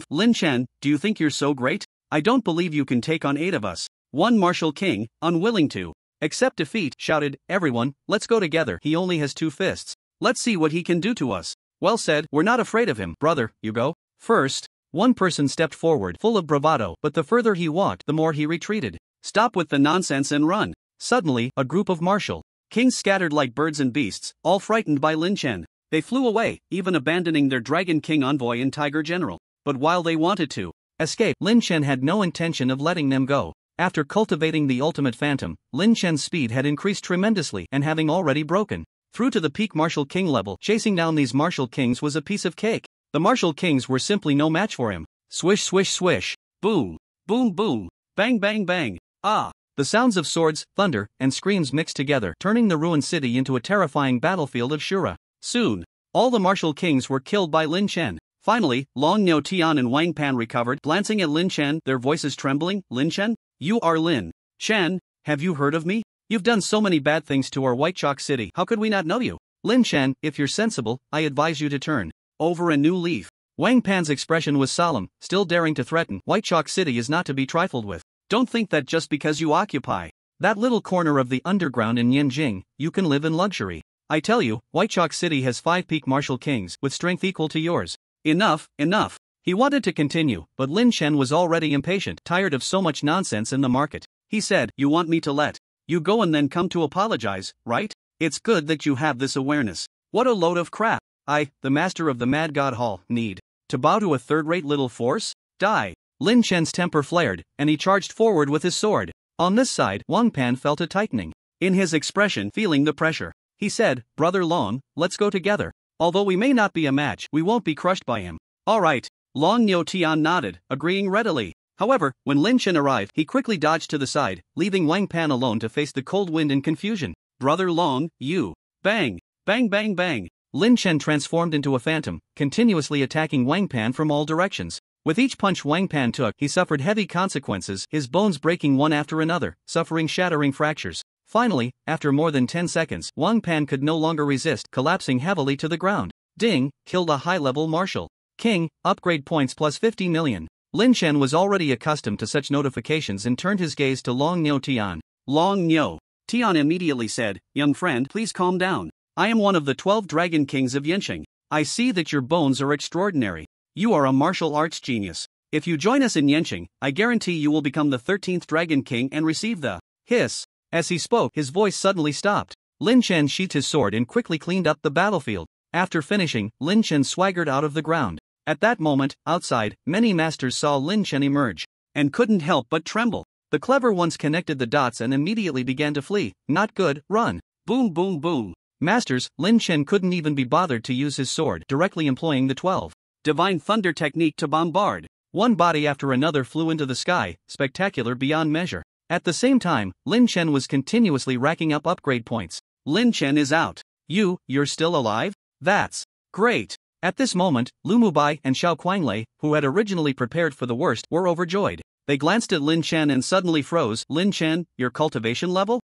Lin Chen, do you think you're so great? I don't believe you can take on 8 of us. One martial king, unwilling to accept defeat, shouted, everyone, let's go together. He only has 2 fists. Let's see what he can do to us. Well said, we're not afraid of him. Brother, you go first. One person stepped forward, full of bravado, but the further he walked, the more he retreated. Stop with the nonsense and run. Suddenly, a group of martial kings scattered like birds and beasts, all frightened by Lin Chen. They flew away, even abandoning their Dragon King envoy and Tiger General. But while they wanted to escape, Lin Chen had no intention of letting them go. After cultivating the ultimate phantom, Lin Chen's speed had increased tremendously, and having already broken through to the peak martial king level, chasing down these martial kings was a piece of cake. The martial kings were simply no match for him. Swish swish swish. Boom. Boom boom. Bang bang bang. Ah! The sounds of swords, thunder, and screams mixed together, turning the ruined city into a terrifying battlefield of Shura. Soon, all the martial kings were killed by Lin Chen. Finally, Long Niu Tian and Wang Pan recovered, glancing at Lin Chen, their voices trembling. Lin Chen? You are Lin Chen, have you heard of me? You've done so many bad things to our White Chalk City, how could we not know you? Lin Chen, if you're sensible, I advise you to turn over a new leaf. Wang Pan's expression was solemn, still daring to threaten. White Chalk City is not to be trifled with. Don't think that just because you occupy that little corner of the underground in Yanjing, you can live in luxury. I tell you, White Chalk City has 5 peak martial kings, with strength equal to yours. Enough, enough. He wanted to continue, but Lin Chen was already impatient, tired of so much nonsense in the market. He said, you want me to let you go and then come to apologize, right? It's good that you have this awareness. What a load of crap. I, the master of the Mad God Hall, need to bow to a third-rate little force? Die. Lin Chen's temper flared, and he charged forward with his sword. On this side, Wang Pan felt a tightening in his expression, feeling the pressure. He said, Brother Long, let's go together. Although we may not be a match, we won't be crushed by him. All right. Long Niu Tian nodded, agreeing readily. However, when Lin Chen arrived, he quickly dodged to the side, leaving Wang Pan alone to face the cold wind in confusion. Brother Long, you. Bang. Bang bang bang. Lin Chen transformed into a phantom, continuously attacking Wang Pan from all directions. With each punch Wang Pan took, he suffered heavy consequences, his bones breaking one after another, suffering shattering fractures. Finally, after more than 10 seconds, Wang Pan could no longer resist, collapsing heavily to the ground. Ding, killed a high-level martial king, upgrade points plus 50 million. Lin Chen was already accustomed to such notifications and turned his gaze to Long Niu Tian. Long Niu Tian immediately said, young friend, please calm down. I am one of the 12 Dragon Kings of Yanqing. I see that your bones are extraordinary. You are a martial arts genius. If you join us in Yanqing, I guarantee you will become the 13th Dragon King and receive the hiss. As he spoke, his voice suddenly stopped. Lin Chen sheathed his sword and quickly cleaned up the battlefield. After finishing, Lin Chen swaggered out of the ground. At that moment, outside, many masters saw Lin Chen emerge and couldn't help but tremble. The clever ones connected the dots and immediately began to flee. Not good, run. Boom boom boom. Masters, Lin Chen couldn't even be bothered to use his sword, directly employing the 12 Divine Thunder technique to bombard. One body after another flew into the sky, spectacular beyond measure. At the same time, Lin Chen was continuously racking up upgrade points. Lin Chen is out. You're still alive? That's great. At this moment, Lu Mubai and Xiao Kuanglei, who had originally prepared for the worst, were overjoyed. They glanced at Lin Chen and suddenly froze. Lin Chen, your cultivation level?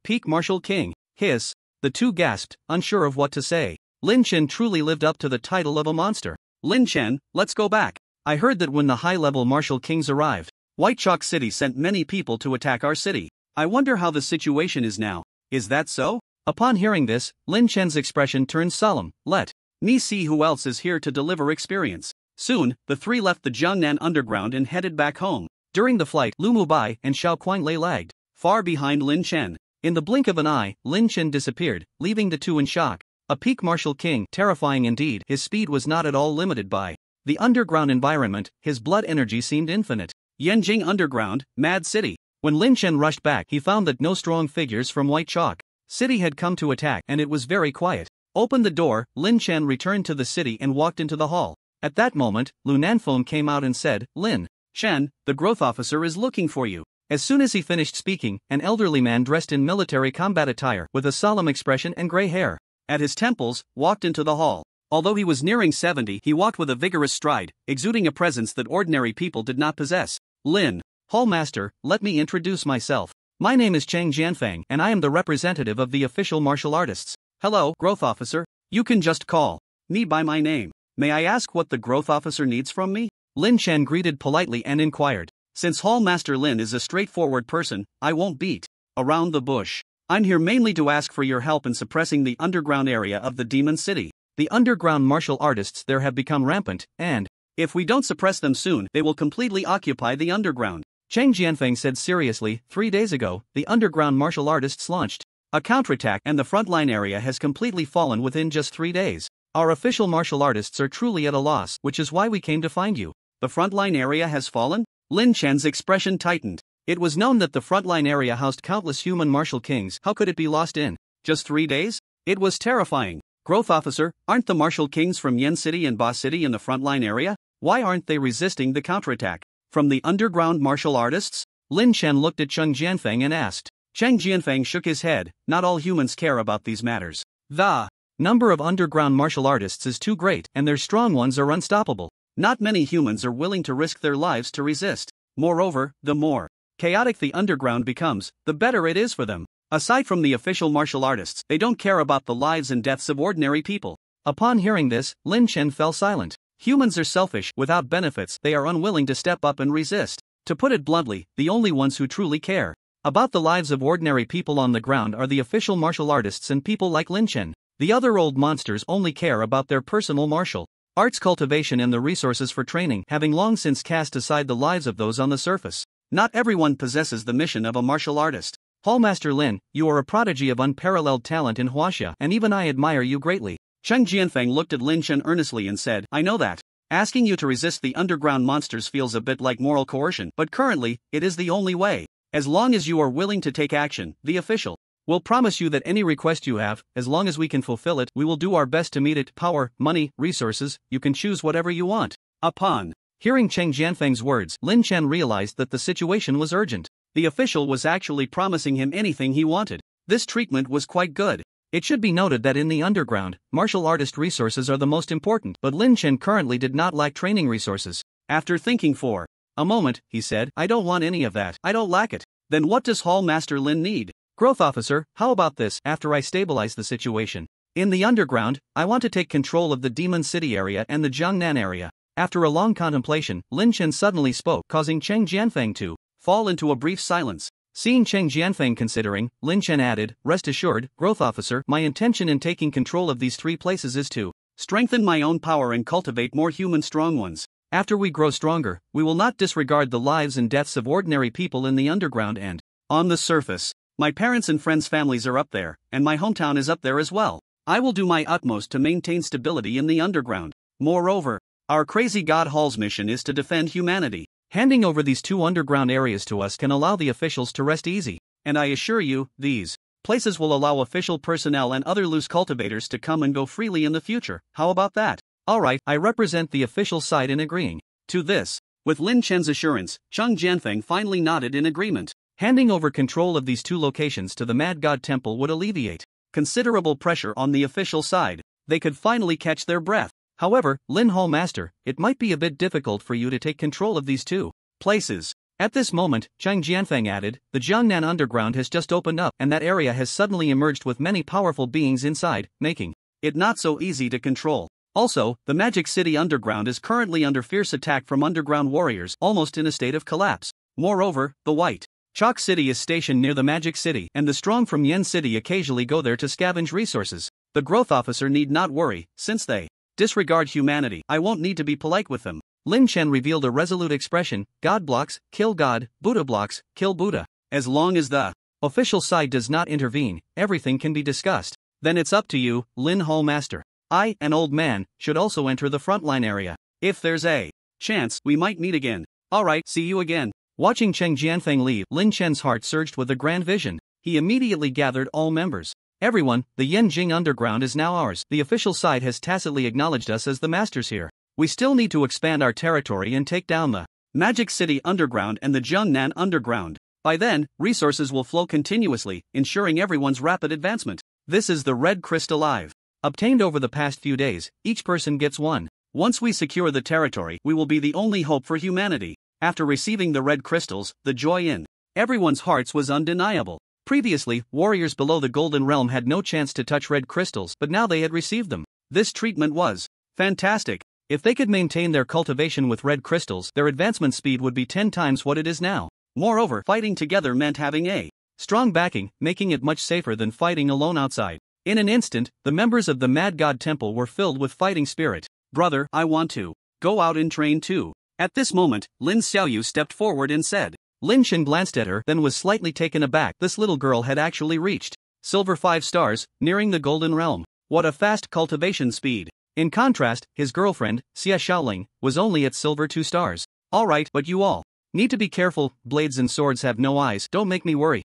Peak martial king. Hiss. The two gasped, unsure of what to say. Lin Chen truly lived up to the title of a monster. Lin Chen, let's go back. I heard that when the high-level martial kings arrived, White Chalk City sent many people to attack our city. I wonder how the situation is now. Is that so? Upon hearing this, Lin Chen's expression turned solemn. Let me see who else is here to deliver experience. Soon, the 3 left the Jiangnan underground and headed back home. During the flight, Lu Mubai and Xiao Kuanglei lagged far behind Lin Chen. In the blink of an eye, Lin Chen disappeared, leaving the two in shock. A peak martial king, terrifying indeed. His speed was not at all limited by the underground environment, his blood energy seemed infinite. Yanjing Underground, Mad City. When Lin Chen rushed back, he found that no strong figures from White Chalk City had come to attack, and it was very quiet. Opened the door, Lin Chen returned to the city and walked into the hall. At that moment, Lu Nanfeng came out and said, "Lin Chen, the growth officer is looking for you." As soon as he finished speaking, an elderly man dressed in military combat attire, with a solemn expression and gray hair at his temples, walked into the hall. Although he was nearing 70, he walked with a vigorous stride, exuding a presence that ordinary people did not possess. "Lin Hallmaster, let me introduce myself. My name is Cheng Jianfeng, and I am the representative of the official martial artists." "Hello, growth officer. You can just call me by my name. May I ask what the growth officer needs from me?" Lin Chen greeted politely and inquired. "Since Hallmaster Lin is a straightforward person, I won't beat around the bush. I'm here mainly to ask for your help in suppressing the underground area of the Demon City. The underground martial artists there have become rampant, and if we don't suppress them soon, they will completely occupy the underground." Cheng Jianfeng said seriously, 3 days ago, the underground martial artists launched a counterattack and the frontline area has completely fallen within just 3 days. Our official martial artists are truly at a loss, which is why we came to find you. "The frontline area has fallen?" Lin Chen's expression tightened. It was known that the frontline area housed countless human martial kings. How could it be lost in just 3 days? It was terrifying. "Growth officer, aren't the martial kings from Yen City and Ba City in the frontline area? Why aren't they resisting the counterattack from the underground martial artists?" Lin Chen looked at Cheng Jianfeng and asked. Cheng Jianfeng shook his head. "Not all humans care about these matters. The number of underground martial artists is too great, and their strong ones are unstoppable. Not many humans are willing to risk their lives to resist. Moreover, the more chaotic the underground becomes, the better it is for them. Aside from the official martial artists, they don't care about the lives and deaths of ordinary people." Upon hearing this, Lin Chen fell silent. Humans are selfish. Without benefits, they are unwilling to step up and resist. To put it bluntly, the only ones who truly care about the lives of ordinary people on the ground are the official martial artists and people like Lin Chen. The other old monsters only care about their personal martial arts cultivation and the resources for training, having long since cast aside the lives of those on the surface. Not everyone possesses the mission of a martial artist. "Hallmaster Lin, you are a prodigy of unparalleled talent in Huaxia, and even I admire you greatly." Cheng Jianfeng looked at Lin Chen earnestly and said, "I know that. Asking you to resist the underground monsters feels a bit like moral coercion, but currently, it is the only way. As long as you are willing to take action, the official will promise you that any request you have, as long as we can fulfill it, we will do our best to meet it. Power, money, resources, you can choose whatever you want." Upon hearing Cheng Jianfeng's words, Lin Chen realized that the situation was urgent. The official was actually promising him anything he wanted. This treatment was quite good. It should be noted that in the underground, martial artist resources are the most important, but Lin Chen currently did not lack training resources. After thinking for a moment, he said, "I don't want any of that. I don't lack it." "Then what does Hallmaster Lin need?" "Growth officer, how about this? After I stabilize the situation in the underground, I want to take control of the Demon City area and the Jiangnan area." After a long contemplation, Lin Chen suddenly spoke, causing Cheng Jianfeng to fall into a brief silence. Seeing Cheng Jianfeng considering, Lin Chen added, "Rest assured, growth officer, my intention in taking control of these 3 places is to strengthen my own power and cultivate more human strong ones. After we grow stronger, we will not disregard the lives and deaths of ordinary people in the underground and on the surface. My parents' and friends' families are up there, and my hometown is up there as well. I will do my utmost to maintain stability in the underground. Moreover, our crazy God Hall's mission is to defend humanity. Handing over these 2 underground areas to us can allow the officials to rest easy, and I assure you, these places will allow official personnel and other loose cultivators to come and go freely in the future. How about that?" "Alright, I represent the official side in agreeing to this." With Lin Chen's assurance, Cheng Jianfeng finally nodded in agreement. Handing over control of these 2 locations to the Mad God Temple would alleviate considerable pressure on the official side. They could finally catch their breath. "However, Lin Hallmaster, it might be a bit difficult for you to take control of these 2 places." At this moment, Cheng Jianfeng added, "The Jiangnan underground has just opened up, and that area has suddenly emerged with many powerful beings inside, making it not so easy to control. Also, the Magic City underground is currently under fierce attack from underground warriors, almost in a state of collapse. Moreover, the White Chalk City is stationed near the Magic City, and the strong from Yen City occasionally go there to scavenge resources. The growth officer need not worry, since they disregard humanity. I won't need to be polite with them." Lin Chen revealed a resolute expression, "God blocks, kill God, Buddha blocks, kill Buddha. As long as the official side does not intervene, everything can be discussed. Then it's up to you, Lin Hallmaster. I, an old man, should also enter the frontline area. If there's a chance, we might meet again." Alright, see you again. Watching Cheng Jianfeng leave, Lin Chen's heart surged with a grand vision. He immediately gathered all members. Everyone, the Yanjing Underground is now ours. The official side has tacitly acknowledged us as the masters here. We still need to expand our territory and take down the Magic City Underground and the Jiangnan Underground. By then, resources will flow continuously, ensuring everyone's rapid advancement. This is the Red Crystal Hive. Obtained over the past few days, each person gets one. Once we secure the territory, we will be the only hope for humanity. After receiving the red crystals, the joy in everyone's hearts was undeniable. Previously, warriors below the Golden Realm had no chance to touch red crystals, but now they had received them. This treatment was fantastic. If they could maintain their cultivation with red crystals, their advancement speed would be 10 times what it is now. Moreover, fighting together meant having a strong backing, making it much safer than fighting alone outside. In an instant, the members of the Mad God Temple were filled with fighting spirit. Brother, I want to go out and train too. At this moment, Lin Xiaoyu stepped forward and said. Lin Chen glanced at her, then was slightly taken aback. This little girl had actually reached Silver 5 stars, nearing the Golden Realm. What a fast cultivation speed. In contrast, his girlfriend, Xia Xiaoling, was only at Silver 2 stars. Alright, but you all need to be careful, blades and swords have no eyes, don't make me worry.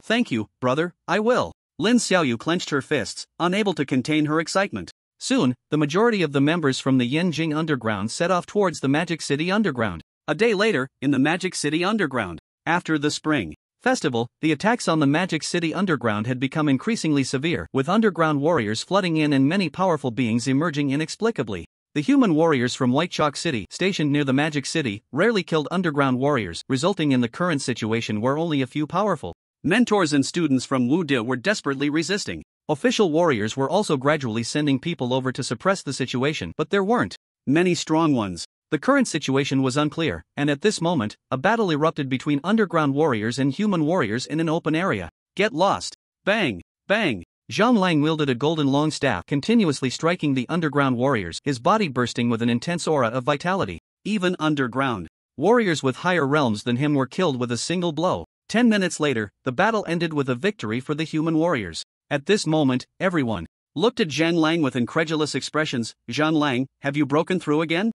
Thank you, brother, I will. Lin Xiaoyu clenched her fists, unable to contain her excitement. Soon, the majority of the members from the Yanjing Underground set off towards the Magic City Underground. A day later, in the Magic City Underground. After the Spring Festival, the attacks on the Magic City Underground had become increasingly severe, with underground warriors flooding in and many powerful beings emerging inexplicably. The human warriors from White Chalk City, stationed near the Magic City, rarely killed underground warriors, resulting in the current situation where only a few powerful mentors and students from Wude were desperately resisting. Official warriors were also gradually sending people over to suppress the situation, but there weren't many strong ones. The current situation was unclear, and at this moment, a battle erupted between underground warriors and human warriors in an open area. Get lost! Bang! Bang! Zhang Lang wielded a golden long staff, continuously striking the underground warriors, his body bursting with an intense aura of vitality. Even underground warriors with higher realms than him were killed with a single blow. 10 minutes later, the battle ended with a victory for the human warriors. At this moment, everyone looked at Zhang Lang with incredulous expressions. Zhang Lang, have you broken through again?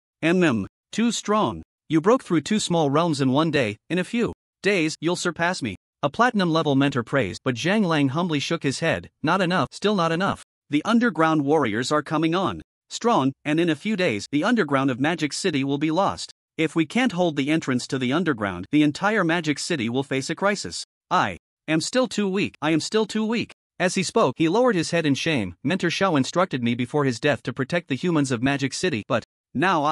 Too strong. You broke through 2 small realms in one day. In a few days, you'll surpass me. A platinum-level mentor praised, but Zhang Lang humbly shook his head. Not enough, still not enough. The underground warriors are coming on strong, and in a few days, the underground of Magic City will be lost. If we can't hold the entrance to the underground, the entire Magic City will face a crisis. I am still too weak. I am still too weak. As he spoke, he lowered his head in shame. Mentor Xiao instructed me before his death to protect the humans of Magic City, but now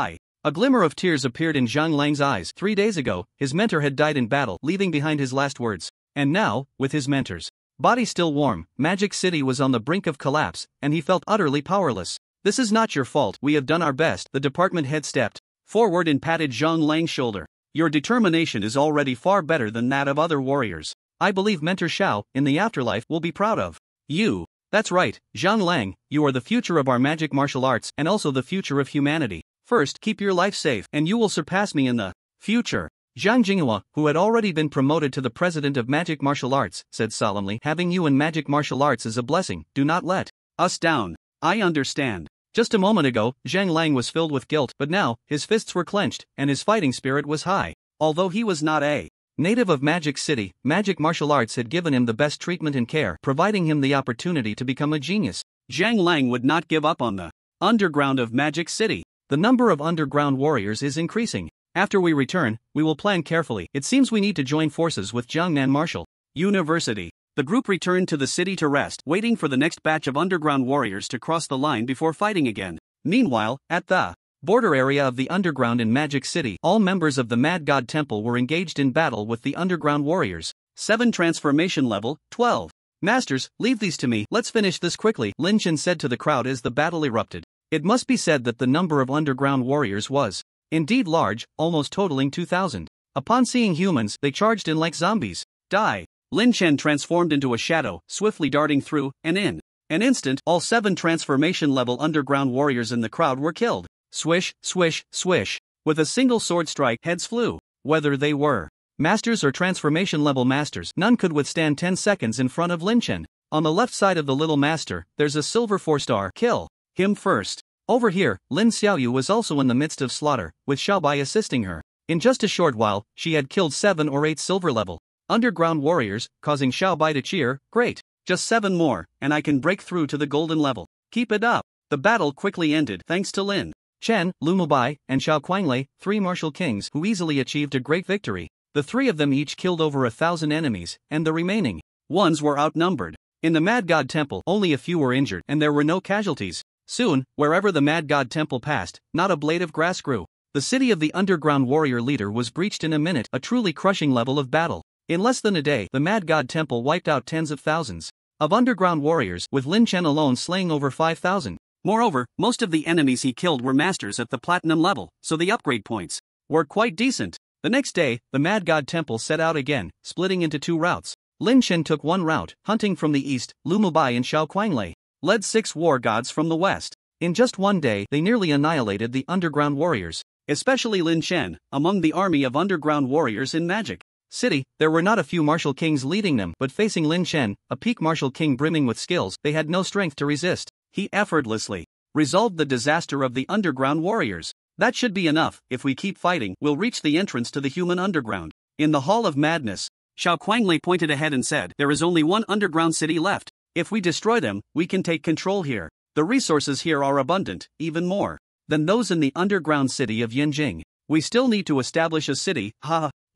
A glimmer of tears appeared in Zhang Lang's eyes. 3 days ago, his mentor had died in battle, leaving behind his last words. And now, with his mentor's body still warm, Magic City was on the brink of collapse, and he felt utterly powerless. This is not your fault, we have done our best. The department head stepped forward and patted Zhang Lang's shoulder. Your determination is already far better than that of other warriors. I believe Mentor Xiao, in the afterlife, will be proud of you. That's right, Zhang Lang, you are the future of our magic martial arts and also the future of humanity. First, keep your life safe, and you will surpass me in the future. Zhang Jinghua, who had already been promoted to the president of magic martial arts, said solemnly, having you in magic martial arts is a blessing, do not let us down. I understand. Just a moment ago, Zhang Lang was filled with guilt, but now, his fists were clenched, and his fighting spirit was high. Although he was not a native of Magic City, magic martial arts had given him the best treatment and care, providing him the opportunity to become a genius. Zhang Lang would not give up on the underground of Magic City. The number of underground warriors is increasing. After we return, we will plan carefully. It seems we need to join forces with Jiangnan Martial University. The group returned to the city to rest, waiting for the next batch of underground warriors to cross the line before fighting again. Meanwhile, at the border area of the underground in Magic City, all members of the Mad God Temple were engaged in battle with the underground warriors. 7 transformation level, 12. Masters, leave these to me. Let's finish this quickly, Lin Chen said to the crowd as the battle erupted. It must be said that the number of underground warriors was indeed large, almost totaling 2,000. Upon seeing humans, they charged in like zombies. Die! Lin Chen transformed into a shadow, swiftly darting through, and in an instant, all 7 transformation-level underground warriors in the crowd were killed. Swish, swish, swish. With a single sword strike, heads flew. Whether they were masters or transformation-level masters, none could withstand 10 seconds in front of Lin Chen. On the left side of the little master, there's a silver 4-star. Kill him first. Over here, Lin Xiaoyu was also in the midst of slaughter, with Xiaobai assisting her. In just a short while, she had killed 7 or 8 silver level underground warriors, causing Xiao Bai to cheer. Great! Just 7 more, and I can break through to the golden level. Keep it up. The battle quickly ended thanks to Lin Chen, Lu Mubai, and Xiao Quanglei, 3 martial kings who easily achieved a great victory. The 3 of them each killed over 1,000 enemies, and the remaining ones were outnumbered. In the Mad God Temple, only a few were injured and there were no casualties. Soon, wherever the Mad God Temple passed, not a blade of grass grew. The city of the underground warrior leader was breached in a minute, a truly crushing level of battle. In less than a day, the Mad God Temple wiped out tens of thousands of underground warriors, with Lin Chen alone slaying over 5,000. Moreover, most of the enemies he killed were masters at the platinum level, so the upgrade points were quite decent. The next day, the Mad God Temple set out again, splitting into 2 routes. Lin Chen took one route, hunting from the east. Lu Mubai and Xiao Quanglei led 6 war gods from the west. In just one day, they nearly annihilated the underground warriors, especially Lin Chen, among the army of underground warriors in Magic City. There were not a few martial kings leading them, but facing Lin Chen, a peak martial king brimming with skills, they had no strength to resist. He effortlessly resolved the disaster of the underground warriors. That should be enough. If we keep fighting, we'll reach the entrance to the human underground. In the Hall of Madness, Xiao Quanglei pointed ahead and said, there is only one underground city left. If we destroy them, we can take control here. The resources here are abundant, even more than those in the underground city of Yanjing. We still need to establish a city.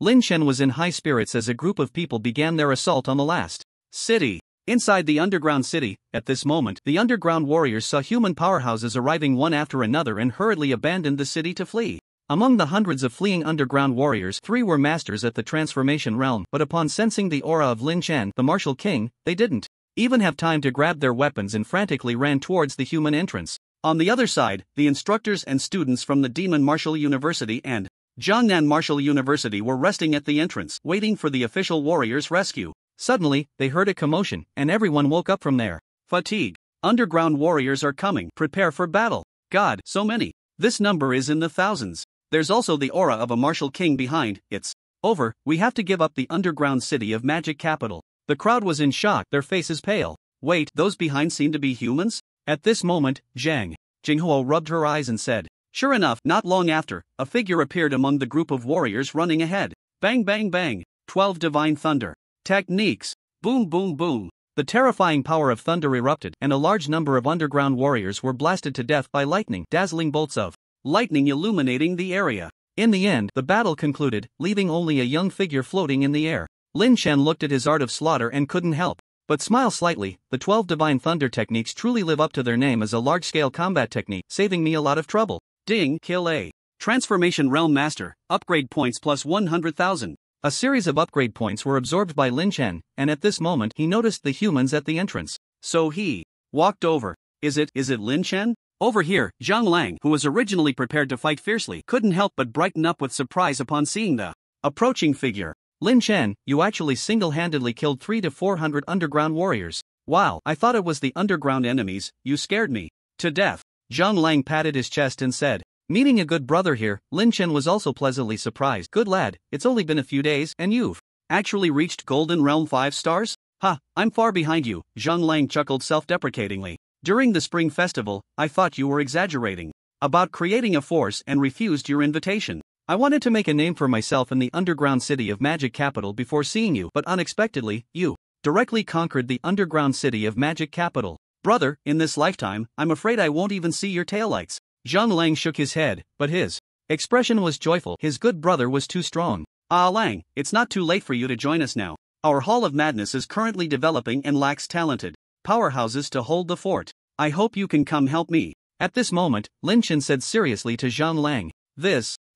Lin Chen was in high spirits as a group of people began their assault on the last city. Inside the underground city, at this moment, the underground warriors saw human powerhouses arriving one after another and hurriedly abandoned the city to flee. Among the hundreds of fleeing underground warriors, 3 were masters at the transformation realm, but upon sensing the aura of Lin Chen, the martial king, they didn't even have time to grab their weapons and frantically ran towards the human entrance. On the other side, the instructors and students from the Demon Martial University and Jiangnan Martial University were resting at the entrance, waiting for the official warriors' rescue. Suddenly, they heard a commotion, and everyone woke up from their fatigue. Underground warriors are coming. Prepare for battle. God, so many. This number is in the thousands. There's also the aura of a martial king behind. It's over. We have to give up the underground city of Magic Capital. The crowd was in shock, their faces pale. Wait, those behind seem to be humans? At this moment, Jinghuo rubbed her eyes and said, sure enough, not long after, a figure appeared among the group of warriors running ahead. Bang bang bang. 12 divine thunder techniques. Boom boom boom. The terrifying power of thunder erupted, and a large number of underground warriors were blasted to death by lightning, dazzling bolts of lightning illuminating the area. In the end, the battle concluded, leaving only a young figure floating in the air. Lin Chen looked at his art of slaughter and couldn't help but smile slightly. The 12 divine thunder techniques truly live up to their name as a large-scale combat technique, saving me a lot of trouble. Ding, kill a Transformation Realm Master, upgrade points plus 100,000. A series of upgrade points were absorbed by Lin Chen, and at this moment he noticed the humans at the entrance. So he walked over. Is it Lin Chen? Over here, Zhang Lang, who was originally prepared to fight fiercely, couldn't help but brighten up with surprise upon seeing the approaching figure. Lin Chen, you actually single-handedly killed 300 to 400 underground warriors. Wow, I thought it was the underground enemies. You scared me to death. Zhang Lang patted his chest and said, meeting a good brother here. Lin Chen was also pleasantly surprised. Good lad, it's only been a few days, and you've actually reached Golden Realm 5 stars? I'm far behind you. Zhang Lang chuckled self-deprecatingly. During the Spring Festival, I thought you were exaggerating about creating a force and refused your invitation. I wanted to make a name for myself in the underground city of Magic Capital before seeing you, but unexpectedly, you directly conquered the underground city of Magic Capital. Brother, in this lifetime, I'm afraid I won't even see your taillights. Zhang Lang shook his head, but his expression was joyful. His good brother was too strong. Lang, it's not too late for you to join us now. Our Hall of Madness is currently developing and lacks talented powerhouses to hold the fort. I hope you can come help me. At this moment, Lin Chen said seriously to Zhang Lang.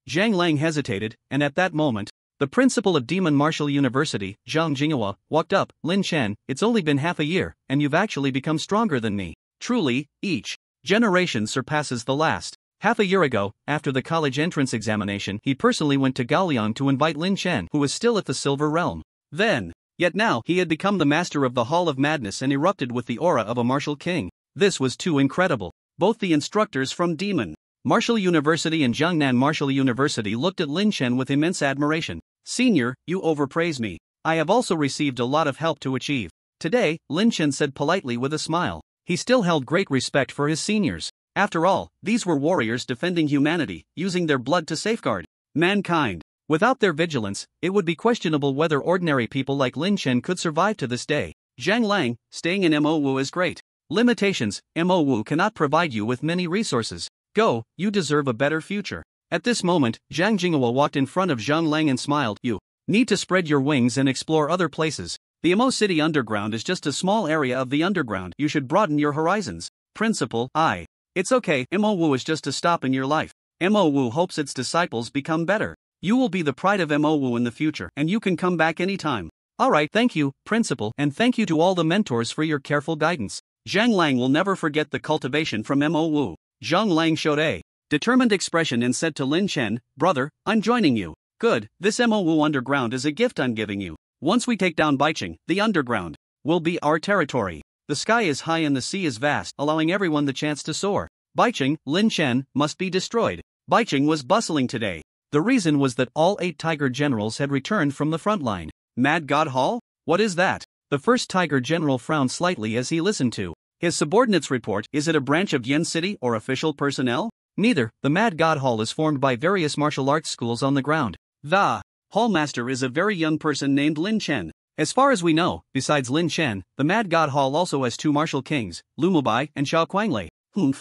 Zhang Lang hesitated, and at that moment, the principal of Demon Martial University, Zhang Jinghua, walked up. Lin Chen, it's only been half a year, and you've actually become stronger than me. Truly, each generation surpasses the last. Half a year ago, after the college entrance examination, he personally went to Gaoliang to invite Lin Chen, who was still at the Silver Realm. Yet now, he had become the master of the Hall of Madness and erupted with the aura of a martial king. This was too incredible. Both the instructors from Demon Martial University and Jiangnan Martial University looked at Lin Chen with immense admiration. Senior, you overpraise me. I have also received a lot of help to achieve. Today, Lin Chen said politely with a smile. He still held great respect for his seniors. After all, these were warriors defending humanity, using their blood to safeguard mankind. Without their vigilance, it would be questionable whether ordinary people like Lin Chen could survive to this day. Zhang Lang, staying in Mo is great. Limitations: Mo cannot provide you with many resources. Go, you deserve a better future. At this moment, Zhang Jinghua walked in front of Zhang Lang and smiled. You need to spread your wings and explore other places. The Mo City Underground is just a small area of the underground. You should broaden your horizons. Principal, it's okay. Mo is just a stop in your life. Mo hopes its disciples become better. You will be the pride of Mo in the future, and you can come back anytime. Alright, thank you, Principal, and thank you to all the mentors for your careful guidance. Zhang Lang will never forget the cultivation from Mo. Zhang Lang showed a determined expression and said to Lin Chen, brother, I'm joining you. Good, this Mo underground is a gift I'm giving you. Once we take down Baicheng, the underground will be our territory. The sky is high and the sea is vast, allowing everyone the chance to soar. Baicheng, Lin Chen, must be destroyed. Baicheng was bustling today. The reason was that all 8 tiger generals had returned from the front line. Mad God Hall? What is that? The first tiger general frowned slightly as he listened to his subordinates' report. Is it a branch of Yen City or official personnel? Neither. The Mad God Hall is formed by various martial arts schools on the ground. The hallmaster is a very young person named Lin Chen. As far as we know, besides Lin Chen, the Mad God Hall also has 2 martial kings, Lu Mubai and Xiao Kuanglei.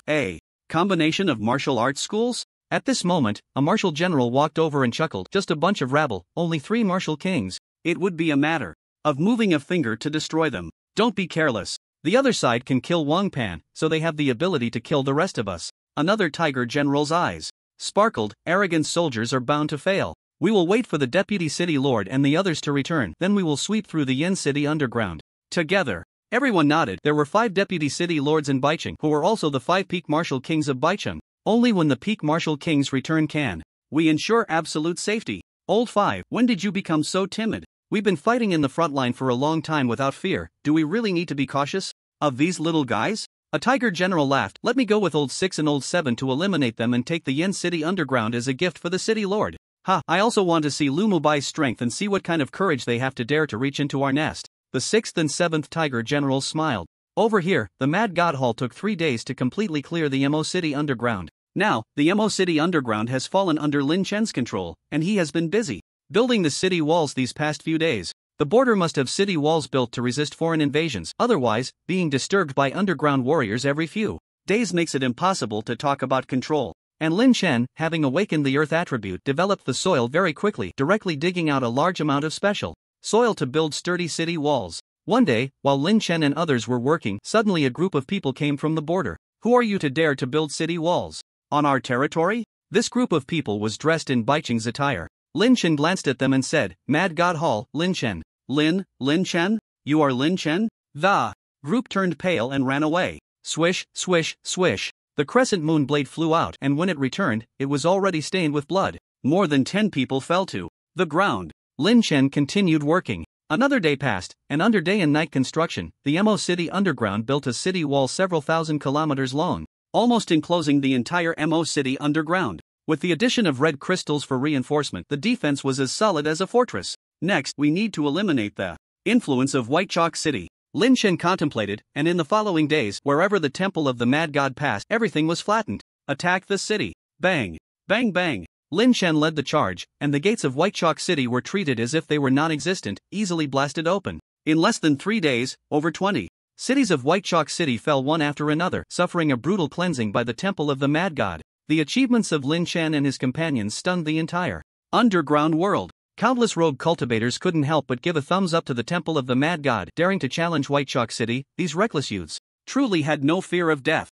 A combination of martial arts schools? At this moment, a martial general walked over and chuckled. Just a bunch of rabble, only 3 martial kings. It would be a matter of moving a finger to destroy them. Don't be careless. The other side can kill Wang Pan, so they have the ability to kill the rest of us. Another tiger general's eyes sparkled. Arrogant soldiers are bound to fail. We will wait for the deputy city lord and the others to return, then we will sweep through the Yen City underground. Together. Everyone nodded. There were 5 deputy city lords in Baicheng who were also the 5 peak martial kings of Baicheng. Only when the peak martial kings return can we ensure absolute safety. Old 5, when did you become so timid? We've been fighting in the front line for a long time without fear. Do we really need to be cautious of these little guys? A tiger general laughed. Let me go with old 6 and old 7 to eliminate them and take the Yen City underground as a gift for the city lord. I also want to see Lu Mubai's strength and see what kind of courage they have to dare to reach into our nest. The 6th and 7th tiger generals smiled. Over here, the Mad God Hall took 3 days to completely clear the Mo City underground. Now, the Mo City underground has fallen under Lin Chen's control, and he has been busy building the city walls these past few days. The border must have city walls built to resist foreign invasions, otherwise, being disturbed by underground warriors every few days makes it impossible to talk about control. And Lin Chen, having awakened the earth attribute, developed the soil very quickly, directly digging out a large amount of special soil to build sturdy city walls. One day, while Lin Chen and others were working, suddenly a group of people came from the border. Who are you to dare to build city walls on our territory? This group of people was dressed in Baicheng's attire. Lin Chen glanced at them and said, Mad God Hall, Lin Chen. Lin Chen? You are Lin Chen? The group turned pale and ran away. Swish, swish, swish. The crescent moon blade flew out, and when it returned, it was already stained with blood. More than 10 people fell to the ground. Lin Chen continued working. Another day passed, and under day and night construction, the Mo City underground built a city wall several thousand kilometers long, almost enclosing the entire Mo City underground. With the addition of red crystals for reinforcement, the defense was as solid as a fortress. Next, we need to eliminate the influence of White Chalk City. Lin Chen contemplated, and in the following days, wherever the temple of the Mad God passed, everything was flattened. Attack the city. Bang. Bang bang. Lin Chen led the charge, and the gates of White Chalk City were treated as if they were non-existent, easily blasted open. In less than 3 days, over 20 cities of White Chalk City fell one after another, suffering a brutal cleansing by the temple of the Mad God. The achievements of Lin Chen and his companions stunned the entire underground world. Countless rogue cultivators couldn't help but give a thumbs up to the temple of the Mad God, daring to challenge White Chalk City. These reckless youths truly had no fear of death.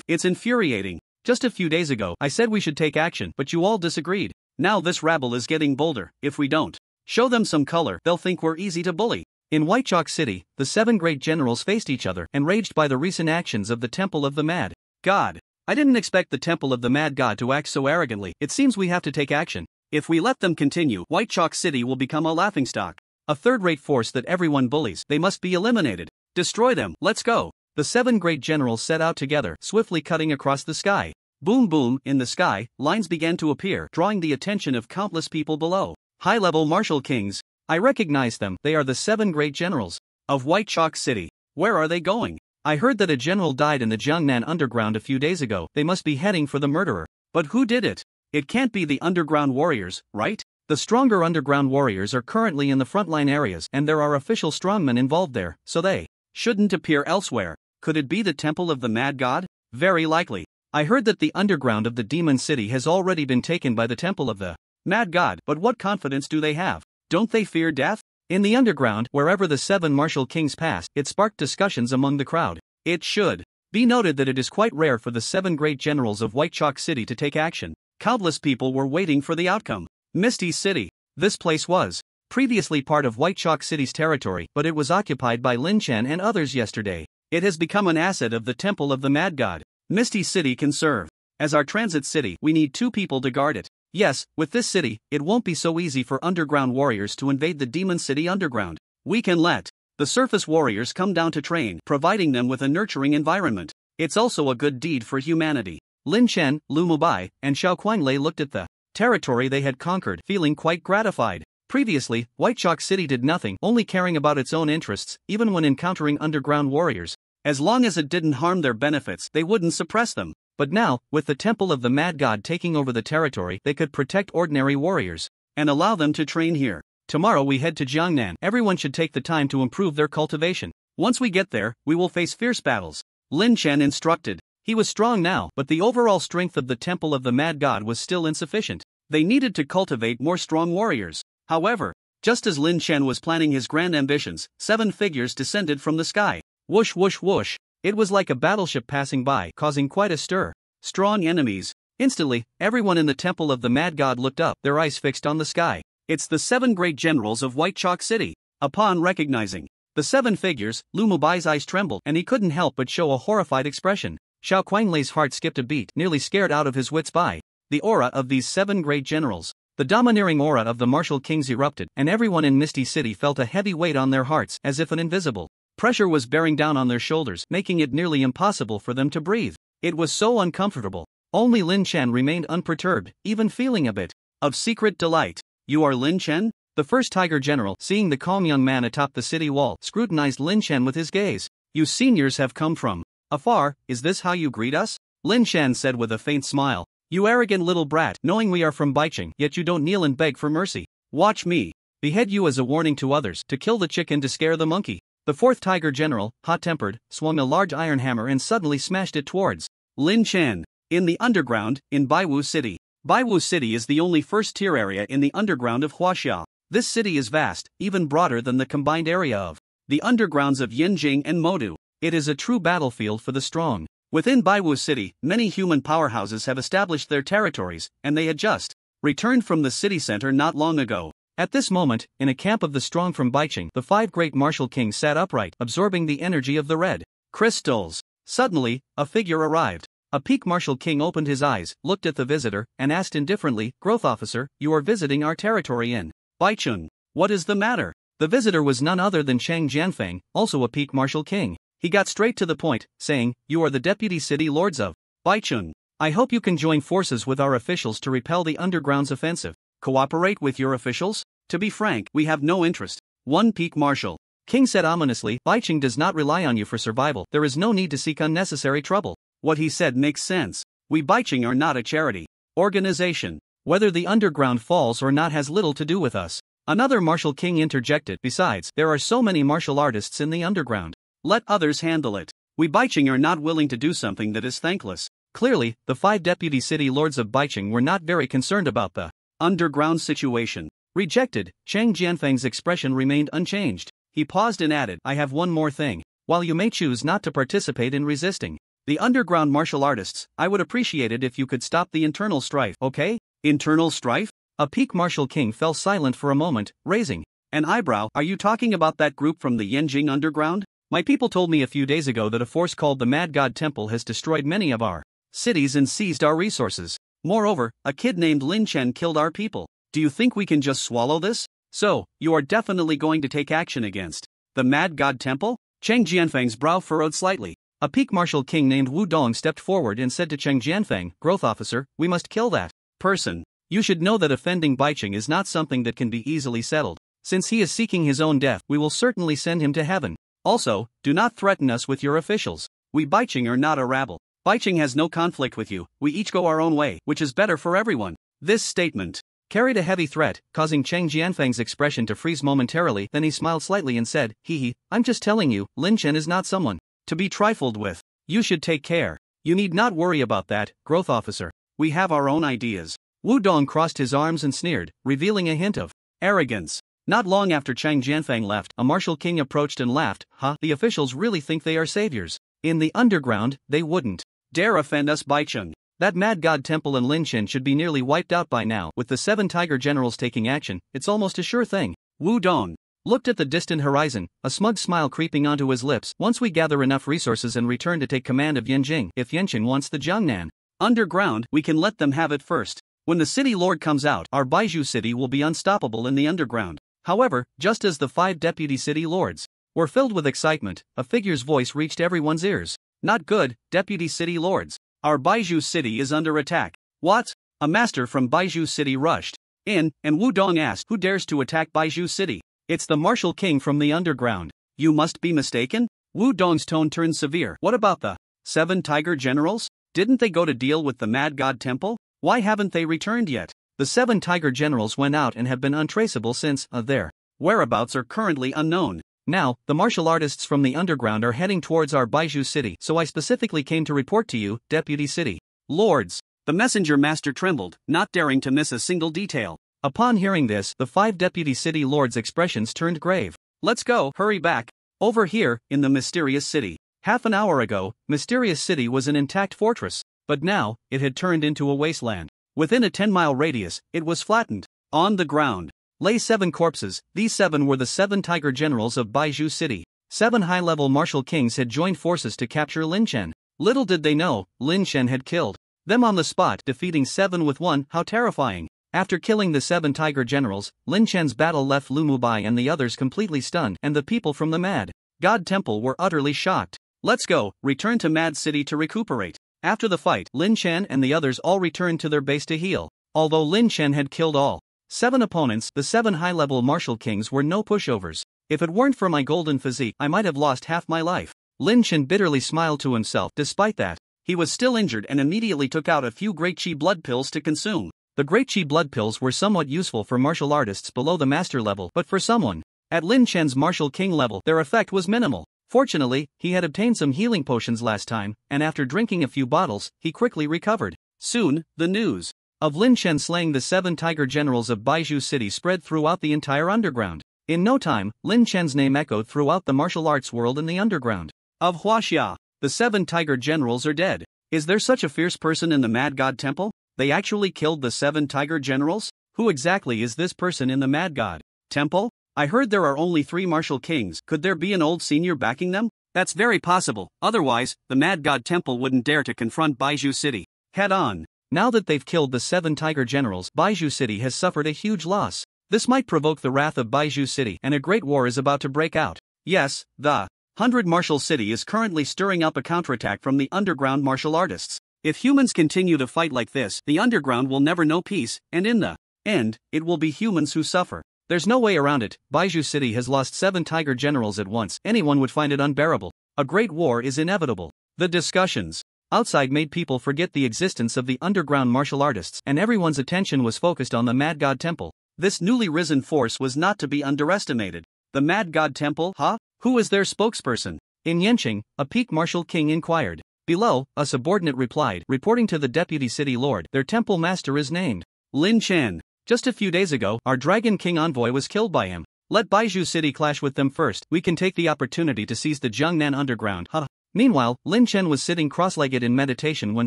It's infuriating. Just a few days ago, I said we should take action, but you all disagreed. Now this rabble is getting bolder. If we don't show them some color, they'll think we're easy to bully. In White Chalk City, the 7 great generals faced each other, enraged by the recent actions of the temple of the Mad God. I didn't expect the temple of the Mad God to act so arrogantly. It seems we have to take action. If we let them continue, White Chalk City will become a laughingstock. A third-rate force that everyone bullies. They must be eliminated. Destroy them. Let's go. The 7 great generals set out together, swiftly cutting across the sky. Boom boom, in the sky, lines began to appear, drawing the attention of countless people below. High-level martial kings. I recognize them. They are the 7 great generals of White Chalk City. Where are they going? I heard that a general died in the Jiangnan underground a few days ago. They must be heading for the murderer. But who did it? It can't be the underground warriors, right? The stronger underground warriors are currently in the frontline areas and there are official strongmen involved there, so they shouldn't appear elsewhere. Could it be the temple of the Mad God? Very likely. I heard that the underground of the Demon City has already been taken by the temple of the Mad God, but what confidence do they have? Don't they fear death? In the underground, wherever the 7 martial kings passed, it sparked discussions among the crowd. It should be noted that it is quite rare for the 7 great generals of White Chalk City to take action. Countless people were waiting for the outcome. Misty City. This place was previously part of White Chalk City's territory, but it was occupied by Lin Chen and others yesterday. It has become an asset of the Temple of the Mad God. Misty City can serve as our transit city. We need 2 people to guard it. Yes, with this city, it won't be so easy for underground warriors to invade the Demon City underground. We can let the surface warriors come down to train, providing them with a nurturing environment. It's also a good deed for humanity. Lin Chen, Lu Mubai, and Xiao Qianlei looked at the territory they had conquered, feeling quite gratified. Previously, White Chalk City did nothing, only caring about its own interests, even when encountering underground warriors. As long as it didn't harm their benefits, they wouldn't suppress them. But now, with the Temple of the Mad God taking over the territory, they could protect ordinary warriors and allow them to train here. Tomorrow we head to Jiangnan. Everyone should take the time to improve their cultivation. Once we get there, we will face fierce battles. Lin Chen instructed. He was strong now, but the overall strength of the Temple of the Mad God was still insufficient. They needed to cultivate more strong warriors. However, just as Lin Chen was planning his grand ambitions, 7 figures descended from the sky. Whoosh whoosh whoosh. It was like a battleship passing by, causing quite a stir. Strong enemies. Instantly, everyone in the Temple of the Mad God looked up, their eyes fixed on the sky. It's the 7 great generals of White Chalk City. Upon recognizing the 7 figures, Lu Mubai's eyes trembled and he couldn't help but show a horrified expression. Xiao Qianlei's heart skipped a beat, nearly scared out of his wits by the aura of these 7 great generals. The domineering aura of the martial kings erupted, and everyone in Misty City felt a heavy weight on their hearts, as if an invisible pressure was bearing down on their shoulders, making it nearly impossible for them to breathe. It was so uncomfortable. Only Lin Chen remained unperturbed, even feeling a bit of secret delight. You are Lin Chen? The first Tiger General, seeing the calm young man atop the city wall, scrutinized Lin Chen with his gaze. You seniors have come from afar, is this how you greet us? Lin Chen said with a faint smile. You arrogant little brat, knowing we are from Baicheng, yet you don't kneel and beg for mercy. Watch me behead you as a warning to others, to kill the chicken to scare the monkey. The 4th Tiger General, hot-tempered, swung a large iron hammer and suddenly smashed it towards Lin Chen. In the underground, in Baiwu City. Baiwu City is the only first-tier area in the underground of Huaxia. This city is vast, even broader than the combined area of the undergrounds of Yanjing and Modu. It is a true battlefield for the strong. Within Baiwu City, many human powerhouses have established their territories, and they had just returned from the city center not long ago. At this moment, in a camp of the strong from Baicheng, the 5 great martial kings sat upright, absorbing the energy of the red crystals. Suddenly, a figure arrived. A peak martial king opened his eyes, looked at the visitor, and asked indifferently, Growth Officer, you are visiting our territory in Baicheng. What is the matter? The visitor was none other than Chang Jianfeng, also a peak martial king. He got straight to the point, saying, You are the deputy city lords of Baicheng. I hope you can join forces with our officials to repel the underground's offensive. Cooperate with your officials? To be frank, we have no interest. One peak marshal king said ominously, Baicheng does not rely on you for survival. There is no need to seek unnecessary trouble. What he said makes sense. We Baicheng are not a charity organization. Whether the underground falls or not has little to do with us. Another martial king interjected. Besides, there are so many martial artists in the underground. Let others handle it. We Baicheng are not willing to do something that is thankless. Clearly, the 5 deputy city lords of Baicheng were not very concerned about the underground situation. Rejected, Chang Jianfeng's expression remained unchanged. He paused and added, I have one more thing. While you may choose not to participate in resisting the underground martial artists, I would appreciate it if you could stop the internal strife, okay? Internal strife? A peak martial king fell silent for a moment, raising an eyebrow. Are you talking about that group from the Yanjing underground? My people told me a few days ago that a force called the Mad God Temple has destroyed many of our cities and seized our resources. Moreover, a kid named Lin Chen killed our people. Do you think we can just swallow this? So, you are definitely going to take action against the Mad God Temple? Cheng Jianfeng's brow furrowed slightly. A peak martial king named Wu Dong stepped forward and said to Cheng Jianfeng, Growth Officer, we must kill that person. You should know that offending Baicheng is not something that can be easily settled. Since he is seeking his own death, we will certainly send him to heaven. Also, do not threaten us with your officials. We Baicheng are not a rabble. Baicheng has no conflict with you, we each go our own way, which is better for everyone. This statement carried a heavy threat, causing Cheng Jianfeng's expression to freeze momentarily. Then he smiled slightly and said, "Hee, I'm just telling you, Lin Chen is not someone to be trifled with. You should take care. You need not worry about that, growth officer. We have our own ideas." Wu Dong crossed his arms and sneered, revealing a hint of arrogance. Not long after Cheng Jianfeng left, a martial king approached and laughed. The officials really think they are saviors. In the underground, they wouldn't dare offend us, Baicheng. That mad god temple in Linchen should be nearly wiped out by now. With the 7 tiger generals taking action, it's almost a sure thing. Wu Dong looked at the distant horizon, a smug smile creeping onto his lips. Once we gather enough resources and return to take command of Yanjing, if Yanqing wants the Jiangnan underground, we can let them have it first. When the city lord comes out, our Baizhu city will be unstoppable in the underground. However, just as the 5 deputy city lords were filled with excitement, a figure's voice reached everyone's ears. "Not good, deputy city lords. Our Baizhu city is under attack." "What?" A master from Baizhu city rushed in, and Wu Dong asked, "Who dares to attack Baizhu city?" "It's the martial king from the underground." "You must be mistaken?" Wu Dong's tone turned severe. "What about the 7 tiger generals? Didn't they go to deal with the mad god temple? Why haven't they returned yet?" "The 7 tiger generals went out and have been untraceable since. Their whereabouts are currently unknown. Now, the martial artists from the underground are heading towards our Baizhu city, so I specifically came to report to you, deputy city lords." The messenger master trembled, not daring to miss a single detail. Upon hearing this, the 5 deputy city lords' expressions turned grave. "Let's go, hurry back. Over here, in the mysterious city. Half an hour ago, Mysterious City was an intact fortress, but now, it had turned into a wasteland. Within a 10-mile radius, it was flattened. On the ground lay 7 corpses. These 7 were the 7 tiger generals of Baizhu city. 7 high-level martial kings had joined forces to capture Lin Chen. Little did they know, Lin Chen had killed them on the spot, defeating 7 with 1. How terrifying. After killing the 7 tiger generals, Lin Chen's battle left Lu Mubai and the others completely stunned, and the people from the Mad God Temple were utterly shocked. "Let's go, return to Mad City to recuperate." After the fight, Lin Chen and the others all returned to their base to heal. Although Lin Chen had killed all 7 opponents, the 7 high-level martial kings were no pushovers. "If it weren't for my golden physique, I might have lost half my life." Lin Chen bitterly smiled to himself. Despite that, he was still injured and immediately took out a few Great Qi blood pills to consume. The Great Qi blood pills were somewhat useful for martial artists below the master level, but for someone at Lin Chen's martial king level, their effect was minimal. Fortunately, he had obtained some healing potions last time, and after drinking a few bottles, he quickly recovered. Soon, the news of Lin Chen slaying the 7 tiger generals of Baizhu city spread throughout the entire underground. In no time, Lin Chen's name echoed throughout the martial arts world in the underground. Of Huaxia, the 7 tiger generals are dead. Is there such a fierce person in the Mad God Temple? They actually killed the 7 tiger generals? Who exactly is this person in the Mad God Temple? I heard there are only 3 martial kings. Could there be an old senior backing them? That's very possible. Otherwise, the Mad God Temple wouldn't dare to confront Baizhu city head on. Now that they've killed the 7 tiger generals, Baizhu city has suffered a huge loss. This might provoke the wrath of Baizhu city, and a great war is about to break out. Yes, the 100 Martial City is currently stirring up a counterattack from the underground martial artists. If humans continue to fight like this, the underground will never know peace, and in the end, it will be humans who suffer. There's no way around it. Baizhu city has lost 7 tiger generals at once. Anyone would find it unbearable. A great war is inevitable. The discussions outside made people forget the existence of the underground martial artists, and everyone's attention was focused on the Mad God Temple. This newly risen force was not to be underestimated. The Mad God Temple, huh? Who is their spokesperson? In Yanqing, a peak martial king inquired. Below, a subordinate replied, reporting to the deputy city lord, their temple master is named Lin Chen. Just a few days ago, our Dragon King envoy was killed by him. Let Baizhu city clash with them first. We can take the opportunity to seize the Jiangnan underground. Meanwhile, Lin Chen was sitting cross-legged in meditation when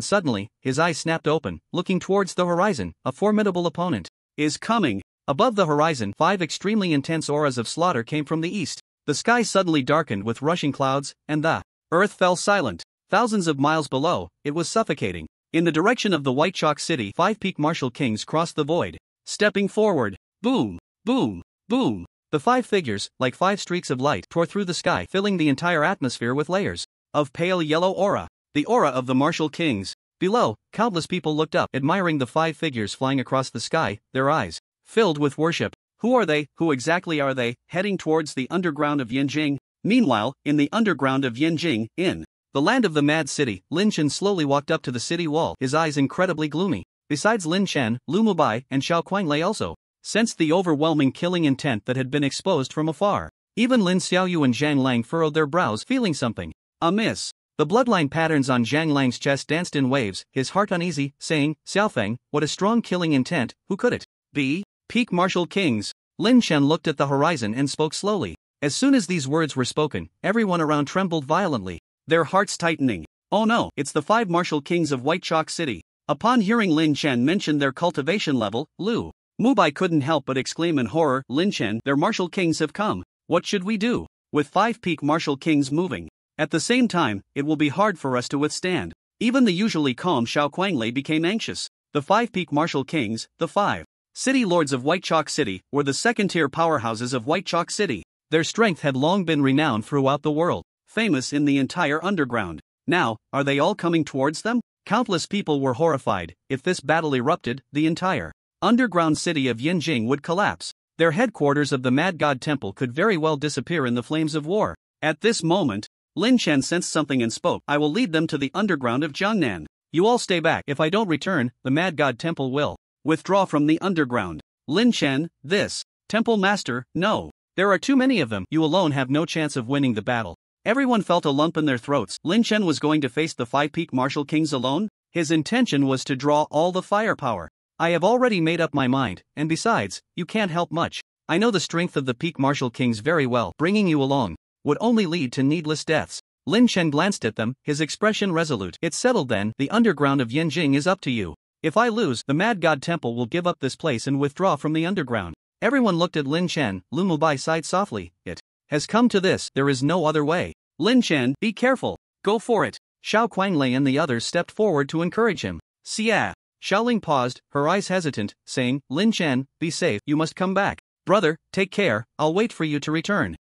suddenly, his eyes snapped open, looking towards the horizon. A formidable opponent is coming. Above the horizon, 5 extremely intense auras of slaughter came from the east. The sky suddenly darkened with rushing clouds, and the earth fell silent. Thousands of miles below, it was suffocating. In the direction of the White Chalk City, 5 peak martial kings crossed the void. Stepping forward, boom, boom, boom. The 5 figures, like 5 streaks of light, tore through the sky, filling the entire atmosphere with layers of pale yellow aura. The aura of the martial kings. Below, countless people looked up, admiring the 5 figures flying across the sky, their eyes filled with worship. Who are they? Who exactly are they? Heading towards the underground of Yanjing. Meanwhile, in the underground of Yanjing, in the land of the Mad City, Lin Chen slowly walked up to the city wall, his eyes incredibly gloomy. Besides Lin Chen, Lu Mubai, and Xiao Qianglei also sensed the overwhelming killing intent that had been exposed from afar. Even Lin Xiaoyu and Zhang Lang furrowed their brows, feeling something amiss. The bloodline patterns on Zhang Lang's chest danced in waves, his heart uneasy, saying, Xiaofeng, what a strong killing intent, who could it be? Peak Martial Kings. Lin Chen looked at the horizon and spoke slowly. As soon as these words were spoken, everyone around trembled violently, their hearts tightening. Oh no, it's the 5 Martial Kings of White Chalk City. Upon hearing Lin Chen mention their cultivation level, Lu Mubai couldn't help but exclaim in horror, Lin Chen, their Martial Kings have come. What should we do? With 5 peak Martial Kings moving at the same time, it will be hard for us to withstand. Even the usually calm Xiao Qianglei became anxious. The 5 peak Martial Kings, the 5 City Lords of White Chalk City, were the second-tier powerhouses of White Chalk City. Their strength had long been renowned throughout the world, famous in the entire underground. Now, are they all coming towards them? Countless people were horrified. If this battle erupted, the entire underground city of Yinjing would collapse. Their headquarters of the Mad God Temple could very well disappear in the flames of war. At this moment, Lin Chen sensed something and spoke, I will lead them to the underground of Jiangnan. You all stay back. If I don't return, the Mad God Temple will withdraw from the underground. Lin Chen, this temple master, no. There are too many of them. You alone have no chance of winning the battle. Everyone felt a lump in their throats. Lin Chen was going to face the 5 peak Martial Kings alone? His intention was to draw all the firepower. I have already made up my mind, and besides, you can't help much. I know the strength of the peak Martial Kings very well. Bringing you along would only lead to needless deaths. Lin Chen glanced at them, his expression resolute. It's settled then, the underground of Yinjing is up to you. If I lose, the Mad God Temple will give up this place and withdraw from the underground. Everyone looked at Lin Chen. Lu Mubai sighed softly. It has come to this, there is no other way. Lin Chen, be careful, go for it. Xiao Qianglei and the others stepped forward to encourage him. Xia. Xiaoling paused, her eyes hesitant, saying, Lin Chen, be safe, you must come back. Brother, take care, I'll wait for you to return.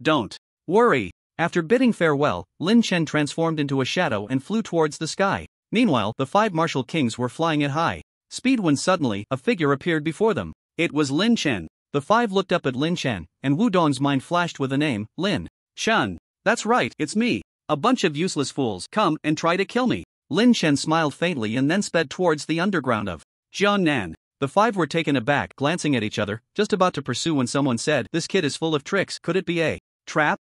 Don't worry. After bidding farewell, Lin Chen transformed into a shadow and flew towards the sky. Meanwhile, the 5 Martial Kings were flying at high speed when suddenly, a figure appeared before them. It was Lin Chen. The 5 looked up at Lin Chen, and Wu Dong's mind flashed with a name, Lin Chen. That's right, it's me. A bunch of useless fools, come and try to kill me. Lin Chen smiled faintly and then sped towards the underground of Jiangnan. The 5 were taken aback, glancing at each other, just about to pursue when someone said, this kid is full of tricks. Could it be a trap?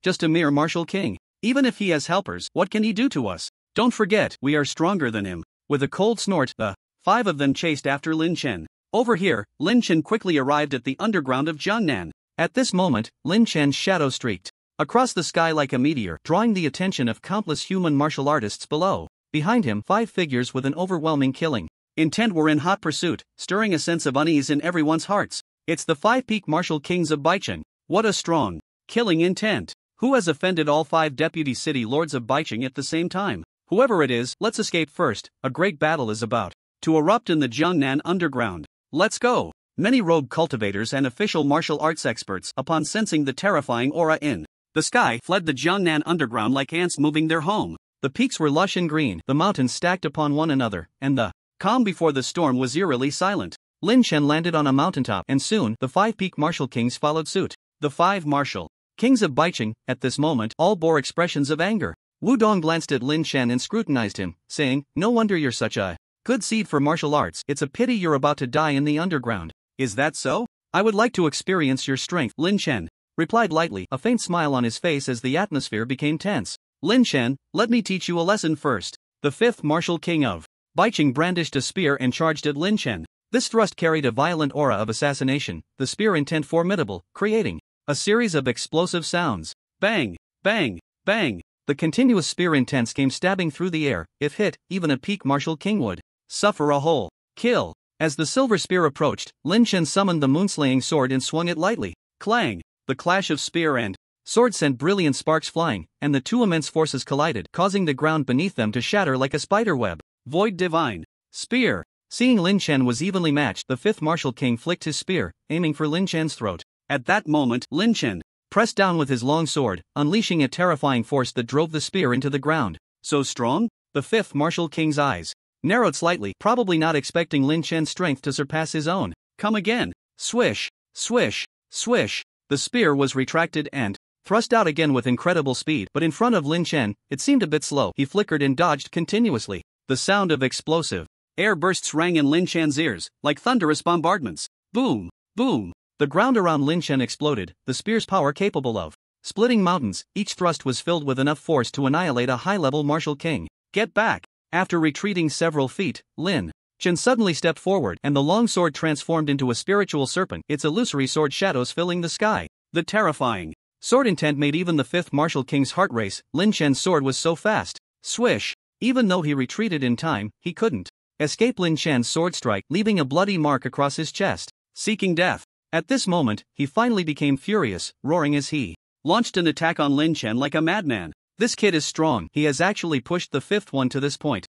Just a mere martial king. Even if he has helpers, what can he do to us? Don't forget, we are stronger than him. With a cold snort, the 5 of them chased after Lin Chen. Over here, Lin Chen quickly arrived at the underground of Jiangnan. At this moment, Lin Chen's shadow streaked across the sky like a meteor, drawing the attention of countless human martial artists below. Behind him, 5 figures with an overwhelming killing intent were in hot pursuit, stirring a sense of unease in everyone's hearts. It's the 5 peak Martial Kings of Baicheng. What a strong killing intent. Who has offended all 5 deputy city lords of Baicheng at the same time? Whoever it is, let's escape first. A great battle is about to erupt in the Jiangnan underground. Let's go. Many rogue cultivators and official martial arts experts, upon sensing the terrifying aura in the sky, fled the Jiangnan underground like ants moving their home. The peaks were lush and green, the mountains stacked upon one another, and the calm before the storm was eerily silent. Lin Chen landed on a mountaintop, and soon, the 5 peak Martial Kings followed suit. The 5 Martial Kings of Baicheng, at this moment, all bore expressions of anger. Wu Dong glanced at Lin Chen and scrutinized him, saying, no wonder you're such a good seed for martial arts. It's a pity you're about to die in the underground. Is that so? I would like to experience your strength. Lin Chen replied lightly, a faint smile on his face as the atmosphere became tense. Lin Chen, let me teach you a lesson first. The 5th Martial King of Baicheng brandished a spear and charged at Lin Chen. This thrust carried a violent aura of assassination, the spear intent formidable, creating a series of explosive sounds. Bang, bang, bang. The continuous spear intents came stabbing through the air. If hit, even a peak Martial King would suffer a whole kill. As the silver spear approached, Lin Chen summoned the moonslaying sword and swung it lightly. Clang! The clash of spear and sword sent brilliant sparks flying, and the 2 immense forces collided, causing the ground beneath them to shatter like a spider web. Void Divine Spear. Seeing Lin Chen was evenly matched, the 5th Martial King flicked his spear, aiming for Lin Chen's throat. At that moment, Lin Chen pressed down with his long sword, unleashing a terrifying force that drove the spear into the ground. So strong? The 5th Martial King's eyes narrowed slightly, probably not expecting Lin Chen's strength to surpass his own. Come again. Swish, swish, swish. The spear was retracted and thrust out again with incredible speed, but in front of Lin Chen, it seemed a bit slow. He flickered and dodged continuously. The sound of explosive Air bursts rang in Lin Chan's ears, like thunderous bombardments. Boom! Boom! The ground around Lin Chan exploded, the spear's power capable of splitting mountains. Each thrust was filled with enough force to annihilate a high-level martial king. Get back! After retreating several feet, Lin Chan suddenly stepped forward, and the long sword transformed into a spiritual serpent, its illusory sword shadows filling the sky. The terrifying sword intent made even the fifth martial king's heart race. Lin Chan's sword was so fast. Swish! Even though he retreated in time, he couldn't escape Lin Chan's sword strike, leaving a bloody mark across his chest. Seeking death. At this moment, he finally became furious, roaring as he launched an attack on Lin Chan like a madman. This kid is strong. He has actually pushed the fifth one to this point.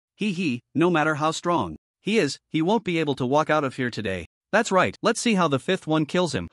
No matter how strong he is, he won't be able to walk out of here today. That's right, let's see how the fifth one kills him.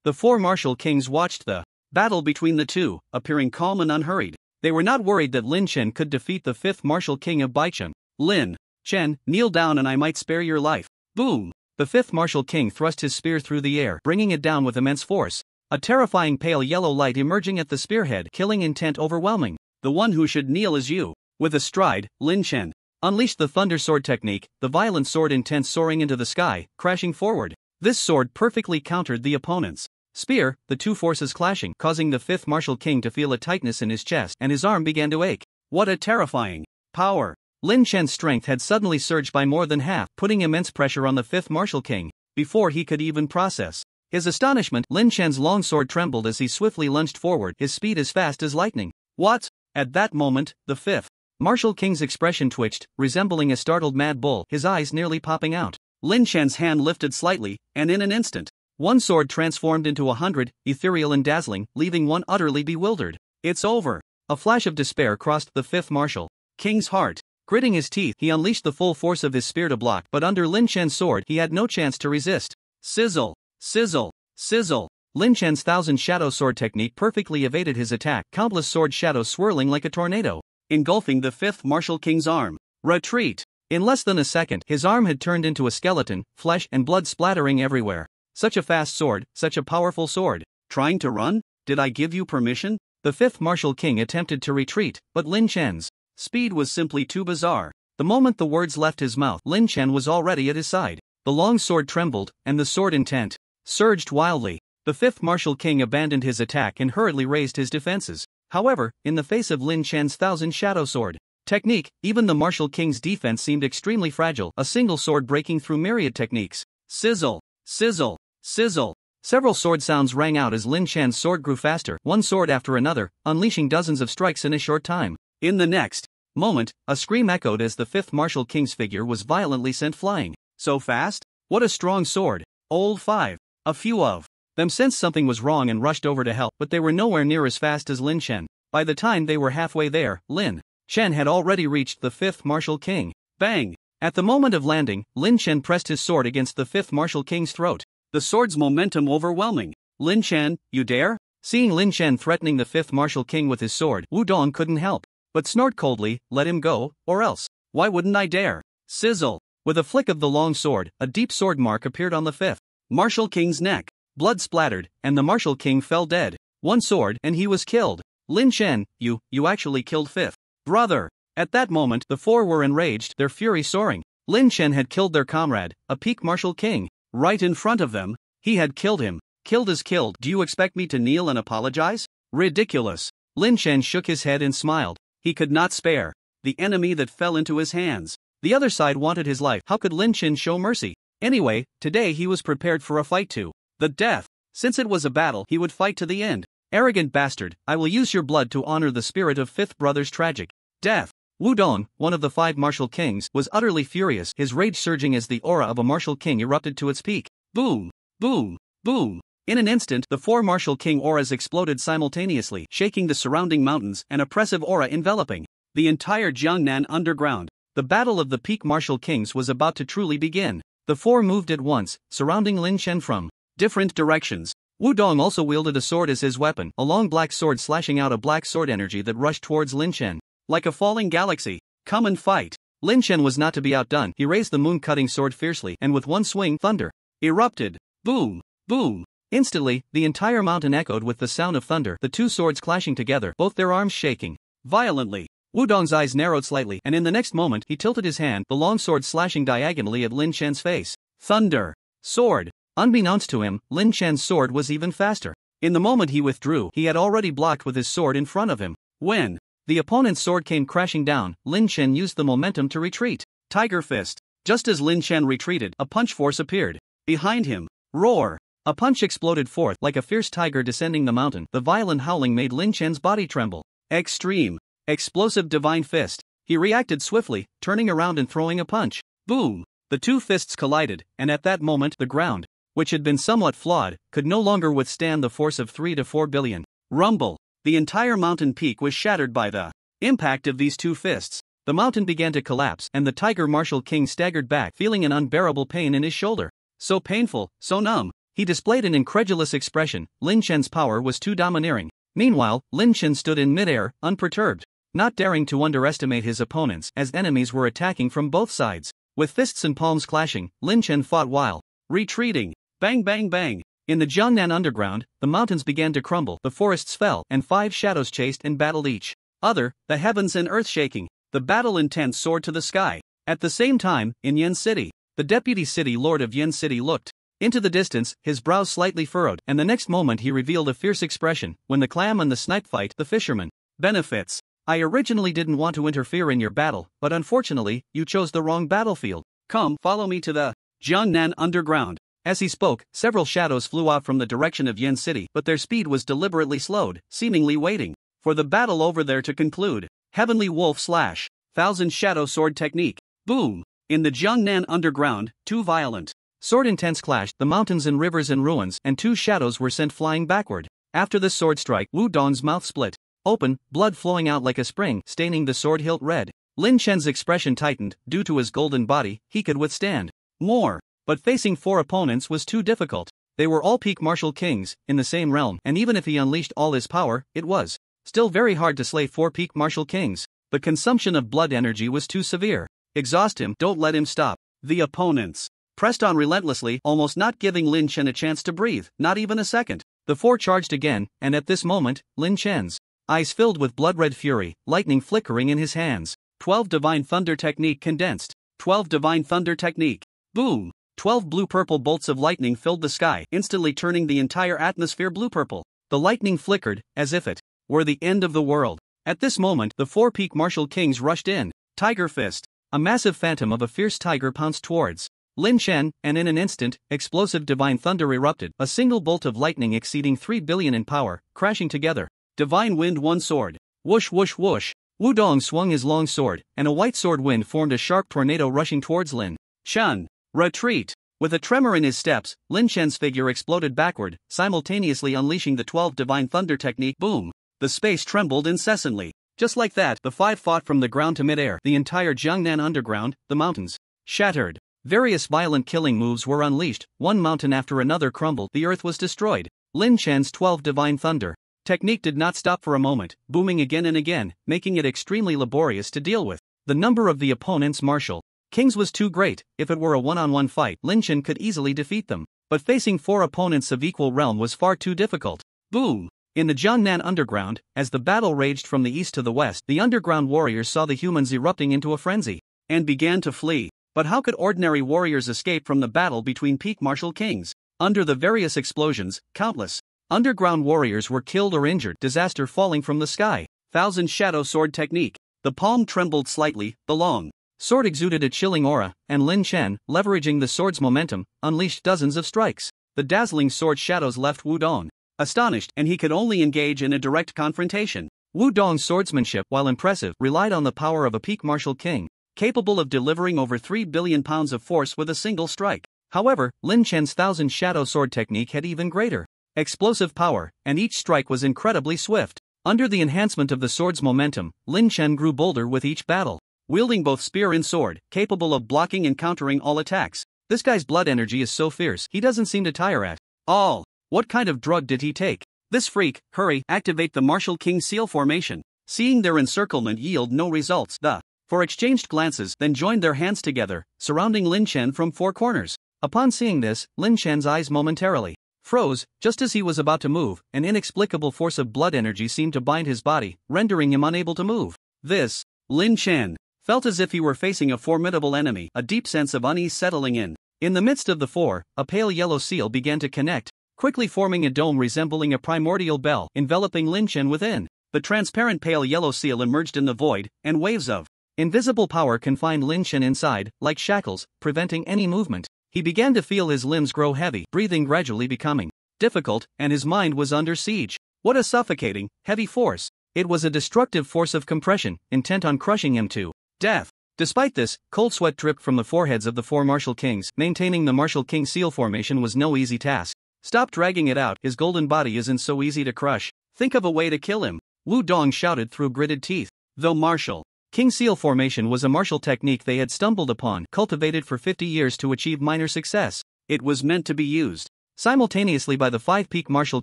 The four martial kings watched the battle between the two, appearing calm and unhurried. They were not worried that Lin Chen could defeat the fifth martial king of Baicheng. Lin Chen, kneel down and I might spare your life. Boom! The fifth martial king thrust his spear through the air, bringing it down with immense force. A terrifying pale yellow light emerging at the spearhead, killing intent overwhelming. The one who should kneel is you. With a stride, Lin Chen unleashed the thunder sword technique, the violent sword intent soaring into the sky, crashing forward. This sword perfectly countered the opponent's spear, the two forces clashing, causing the fifth martial king to feel a tightness in his chest, and his arm began to ache. What a terrifying power! Lin Chen's strength had suddenly surged by more than half, putting immense pressure on the fifth martial king. Before he could even process his astonishment, Lin Chen's long sword trembled as he swiftly lunged forward, his speed as fast as lightning. What? At that moment, the fifth martial king's expression twitched, resembling a startled mad bull, his eyes nearly popping out. Lin Chen's hand lifted slightly, and in an instant, one sword transformed into 100, ethereal and dazzling, leaving one utterly bewildered. It's over. A flash of despair crossed the fifth martial king's heart. Gritting his teeth, he unleashed the full force of his spear to block, but under Lin Chen's sword, he had no chance to resist. Sizzle! Sizzle! Sizzle! Lin Chen's thousand shadow sword technique perfectly evaded his attack, countless sword shadows swirling like a tornado, engulfing the fifth martial king's arm. Retreat! In less than a second, his arm had turned into a skeleton, flesh and blood splattering everywhere. Such a fast sword, such a powerful sword. Trying to run? Did I give you permission? The fifth martial king attempted to retreat, but Lin Chen's speed was simply too bizarre. The moment the words left his mouth, Lin Chen was already at his side. The long sword trembled, and the sword intent surged wildly. The fifth martial king abandoned his attack and hurriedly raised his defenses. However, in the face of Lin Chen's thousand shadow sword technique, even the martial king's defense seemed extremely fragile, a single sword breaking through myriad techniques. Sizzle! Sizzle! Sizzle! Several sword sounds rang out as Lin Chen's sword grew faster, one sword after another, unleashing dozens of strikes in a short time. In the next moment, a scream echoed as the fifth martial king's figure was violently sent flying. So fast? What a strong sword! Old five. A few of them sensed something was wrong and rushed over to help, but they were nowhere near as fast as Lin Chen. By the time they were halfway there, Lin Chen had already reached the fifth martial king. Bang! At the moment of landing, Lin Chen pressed his sword against the fifth martial king's throat. The sword's momentum overwhelming. Lin Chen, you dare? Seeing Lin Chen threatening the fifth martial king with his sword, Wu Dong couldn't help but snort coldly, let him go, or else. Why wouldn't I dare? Sizzle! With a flick of the long sword, a deep sword mark appeared on the fifth martial king's neck. Blood splattered, and the martial king fell dead. One sword, and he was killed. Lin Chen, you actually killed fifth brother. At that moment, the four were enraged, their fury soaring. Lin Chen had killed their comrade, a peak martial king. Right in front of them. He had killed him. Killed is killed. Do you expect me to kneel and apologize? Ridiculous. Lin Chen shook his head and smiled. He could not spare the enemy that fell into his hands. The other side wanted his life. How could Lin Chen show mercy? Anyway, today he was prepared for a fight to the death. Since it was a battle, he would fight to the end. Arrogant bastard, I will use your blood to honor the spirit of fifth brother's tragic death. Wu Dong, one of the five martial kings, was utterly furious, his rage surging as the aura of a martial king erupted to its peak. Boom! Boom! Boom! In an instant, the four martial king auras exploded simultaneously, shaking the surrounding mountains, an oppressive aura enveloping the entire Jiangnan underground. The battle of the peak martial kings was about to truly begin. The four moved at once, surrounding Lin Chen from different directions. Wu Dong also wielded a sword as his weapon, a long black sword slashing out a black sword energy that rushed towards Lin Chen like a falling galaxy. Come and fight. Lin Chen was not to be outdone. He raised the moon-cutting sword fiercely, and with one swing, thunder erupted. Boom! Boom! Instantly, the entire mountain echoed with the sound of thunder, the two swords clashing together, both their arms shaking violently. Wudong's eyes narrowed slightly, and in the next moment he tilted his hand, the long sword slashing diagonally at Lin Chen's face. Thunder! Sword! Unbeknownst to him, Lin Chen's sword was even faster. In the moment he withdrew, he had already blocked with his sword in front of him. When the opponent's sword came crashing down, Lin Chen used the momentum to retreat. Tiger Fist. Just as Lin Chen retreated, a punch force appeared behind him. Roar! A punch exploded forth like a fierce tiger descending the mountain. The violent howling made Lin Chen's body tremble. Extreme. Explosive divine fist. He reacted swiftly, turning around and throwing a punch. Boom! The two fists collided, and at that moment the ground, which had been somewhat flawed, could no longer withstand the force of 3 to 4 billion. Rumble! The entire mountain peak was shattered by the impact of these two fists. The mountain began to collapse, and the Tiger Martial King staggered back, feeling an unbearable pain in his shoulder. So painful, so numb. He displayed an incredulous expression. Lin Chen's power was too domineering. Meanwhile, Lin Chen stood in midair, unperturbed, not daring to underestimate his opponents as enemies were attacking from both sides. With fists and palms clashing, Lin Chen fought while retreating. Bang bang bang! In the Jiangnan underground, the mountains began to crumble, the forests fell, and 5 shadows chased and battled each other, the heavens and earth shaking. The battle intent soared to the sky. At the same time, in Yen City, the deputy city lord of Yen City looked into the distance, his brows slightly furrowed, and the next moment he revealed a fierce expression. When the clam and the snipe fight, the fisherman benefits. I originally didn't want to interfere in your battle, but unfortunately, you chose the wrong battlefield. Come, follow me to the Jiangnan underground. As he spoke, several shadows flew out from the direction of Yen City, but their speed was deliberately slowed, seemingly waiting for the battle over there to conclude. Heavenly Wolf Slash. Thousand Shadow Sword Technique. Boom! In the Jiangnan underground, 2 violent sword intense clashed, the mountains and rivers and ruins, and 2 shadows were sent flying backward. After the sword strike, Wudong's mouth split open, blood flowing out like a spring, staining the sword hilt red. Lin Chen's expression tightened. Due to his golden body, he could withstand more. But facing 4 opponents was too difficult. They were all peak martial kings, in the same realm, and even if he unleashed all his power, it was still very hard to slay 4 peak martial kings. The consumption of blood energy was too severe. Exhaust him, don't let him stop. The opponents pressed on relentlessly, almost not giving Lin Chen a chance to breathe, not even a second. The 4 charged again, and at this moment, Lin Chen's eyes filled with blood-red fury, lightning flickering in his hands. 12 Divine Thunder Technique condensed. 12 Divine Thunder Technique. Boom! 12 blue-purple bolts of lightning filled the sky, instantly turning the entire atmosphere blue-purple. The lightning flickered, as if it were the end of the world. At this moment, the 4 peak martial kings rushed in. Tiger Fist. A massive phantom of a fierce tiger pounced towards Lin Chen, and in an instant, explosive divine thunder erupted, a single bolt of lightning exceeding 3 billion in power, crashing together. Divine Wind One Sword. Whoosh whoosh whoosh. Wudong swung his long sword, and a white sword wind formed a sharp tornado rushing towards Lin Chen. Retreat. With a tremor in his steps, Lin Chen's figure exploded backward, simultaneously unleashing the 12 Divine Thunder Technique. Boom. The space trembled incessantly. Just like that, the 5 fought from the ground to midair. The entire Jiangnan underground, the mountains, shattered. Various violent killing moves were unleashed, one mountain after another crumbled, the earth was destroyed. Lin Chen's 12 Divine Thunder Technique did not stop for a moment, booming again and again, making it extremely laborious to deal with. The number of the opponent's martial kings was too great. If it were a one-on-one fight, Lin Chen could easily defeat them. But facing 4 opponents of equal realm was far too difficult. Boom! In the Jiangnan underground, as the battle raged from the east to the west, the underground warriors saw the humans erupting into a frenzy and began to flee. But how could ordinary warriors escape from the battle between peak martial kings? Under the various explosions, countless underground warriors were killed or injured, disaster falling from the sky. Thousand Shadow Sword Technique. The palm trembled slightly, the long sword exuded a chilling aura, and Lin Chen, leveraging the sword's momentum, unleashed dozens of strikes. The dazzling sword shadows left Wudong astonished, and he could only engage in a direct confrontation. Wudong's swordsmanship, while impressive, relied on the power of a peak martial king, capable of delivering over 3 billion pounds of force with a single strike. However, Lin Chen's Thousand Shadow Sword Technique had even greater explosive power, and each strike was incredibly swift. Under the enhancement of the sword's momentum, Lin Chen grew bolder with each battle, wielding both spear and sword, capable of blocking and countering all attacks. This guy's blood energy is so fierce, he doesn't seem to tire at all. What kind of drug did he take? This freak, hurry, activate the Martial King Seal formation. Seeing their encirclement yield no results, the 4 exchanged glances, then joined their hands together, surrounding Lin Chen from 4 corners. Upon seeing this, Lin Chen's eyes momentarily froze. Just as he was about to move, an inexplicable force of blood energy seemed to bind his body, rendering him unable to move. This, Lin Chen, felt as if he were facing a formidable enemy, a deep sense of unease settling in. In the midst of the four, a pale yellow seal began to connect, quickly forming a dome resembling a primordial bell, enveloping Lin Chen within. The transparent pale yellow seal emerged in the void, and waves of invisible power confined Lin Chen inside, like shackles, preventing any movement. He began to feel his limbs grow heavy, breathing gradually becoming difficult, and his mind was under siege. What a suffocating, heavy force! It was a destructive force of compression, intent on crushing him to death. Despite this, cold sweat dripped from the foreheads of the four martial kings. Maintaining the martial king seal formation was no easy task. Stop dragging it out, his golden body isn't so easy to crush. Think of a way to kill him. Wu Dong shouted through gritted teeth. Though martial king seal formation was a martial technique they had stumbled upon, cultivated for 50 years to achieve minor success, it was meant to be used simultaneously by the 5 peak martial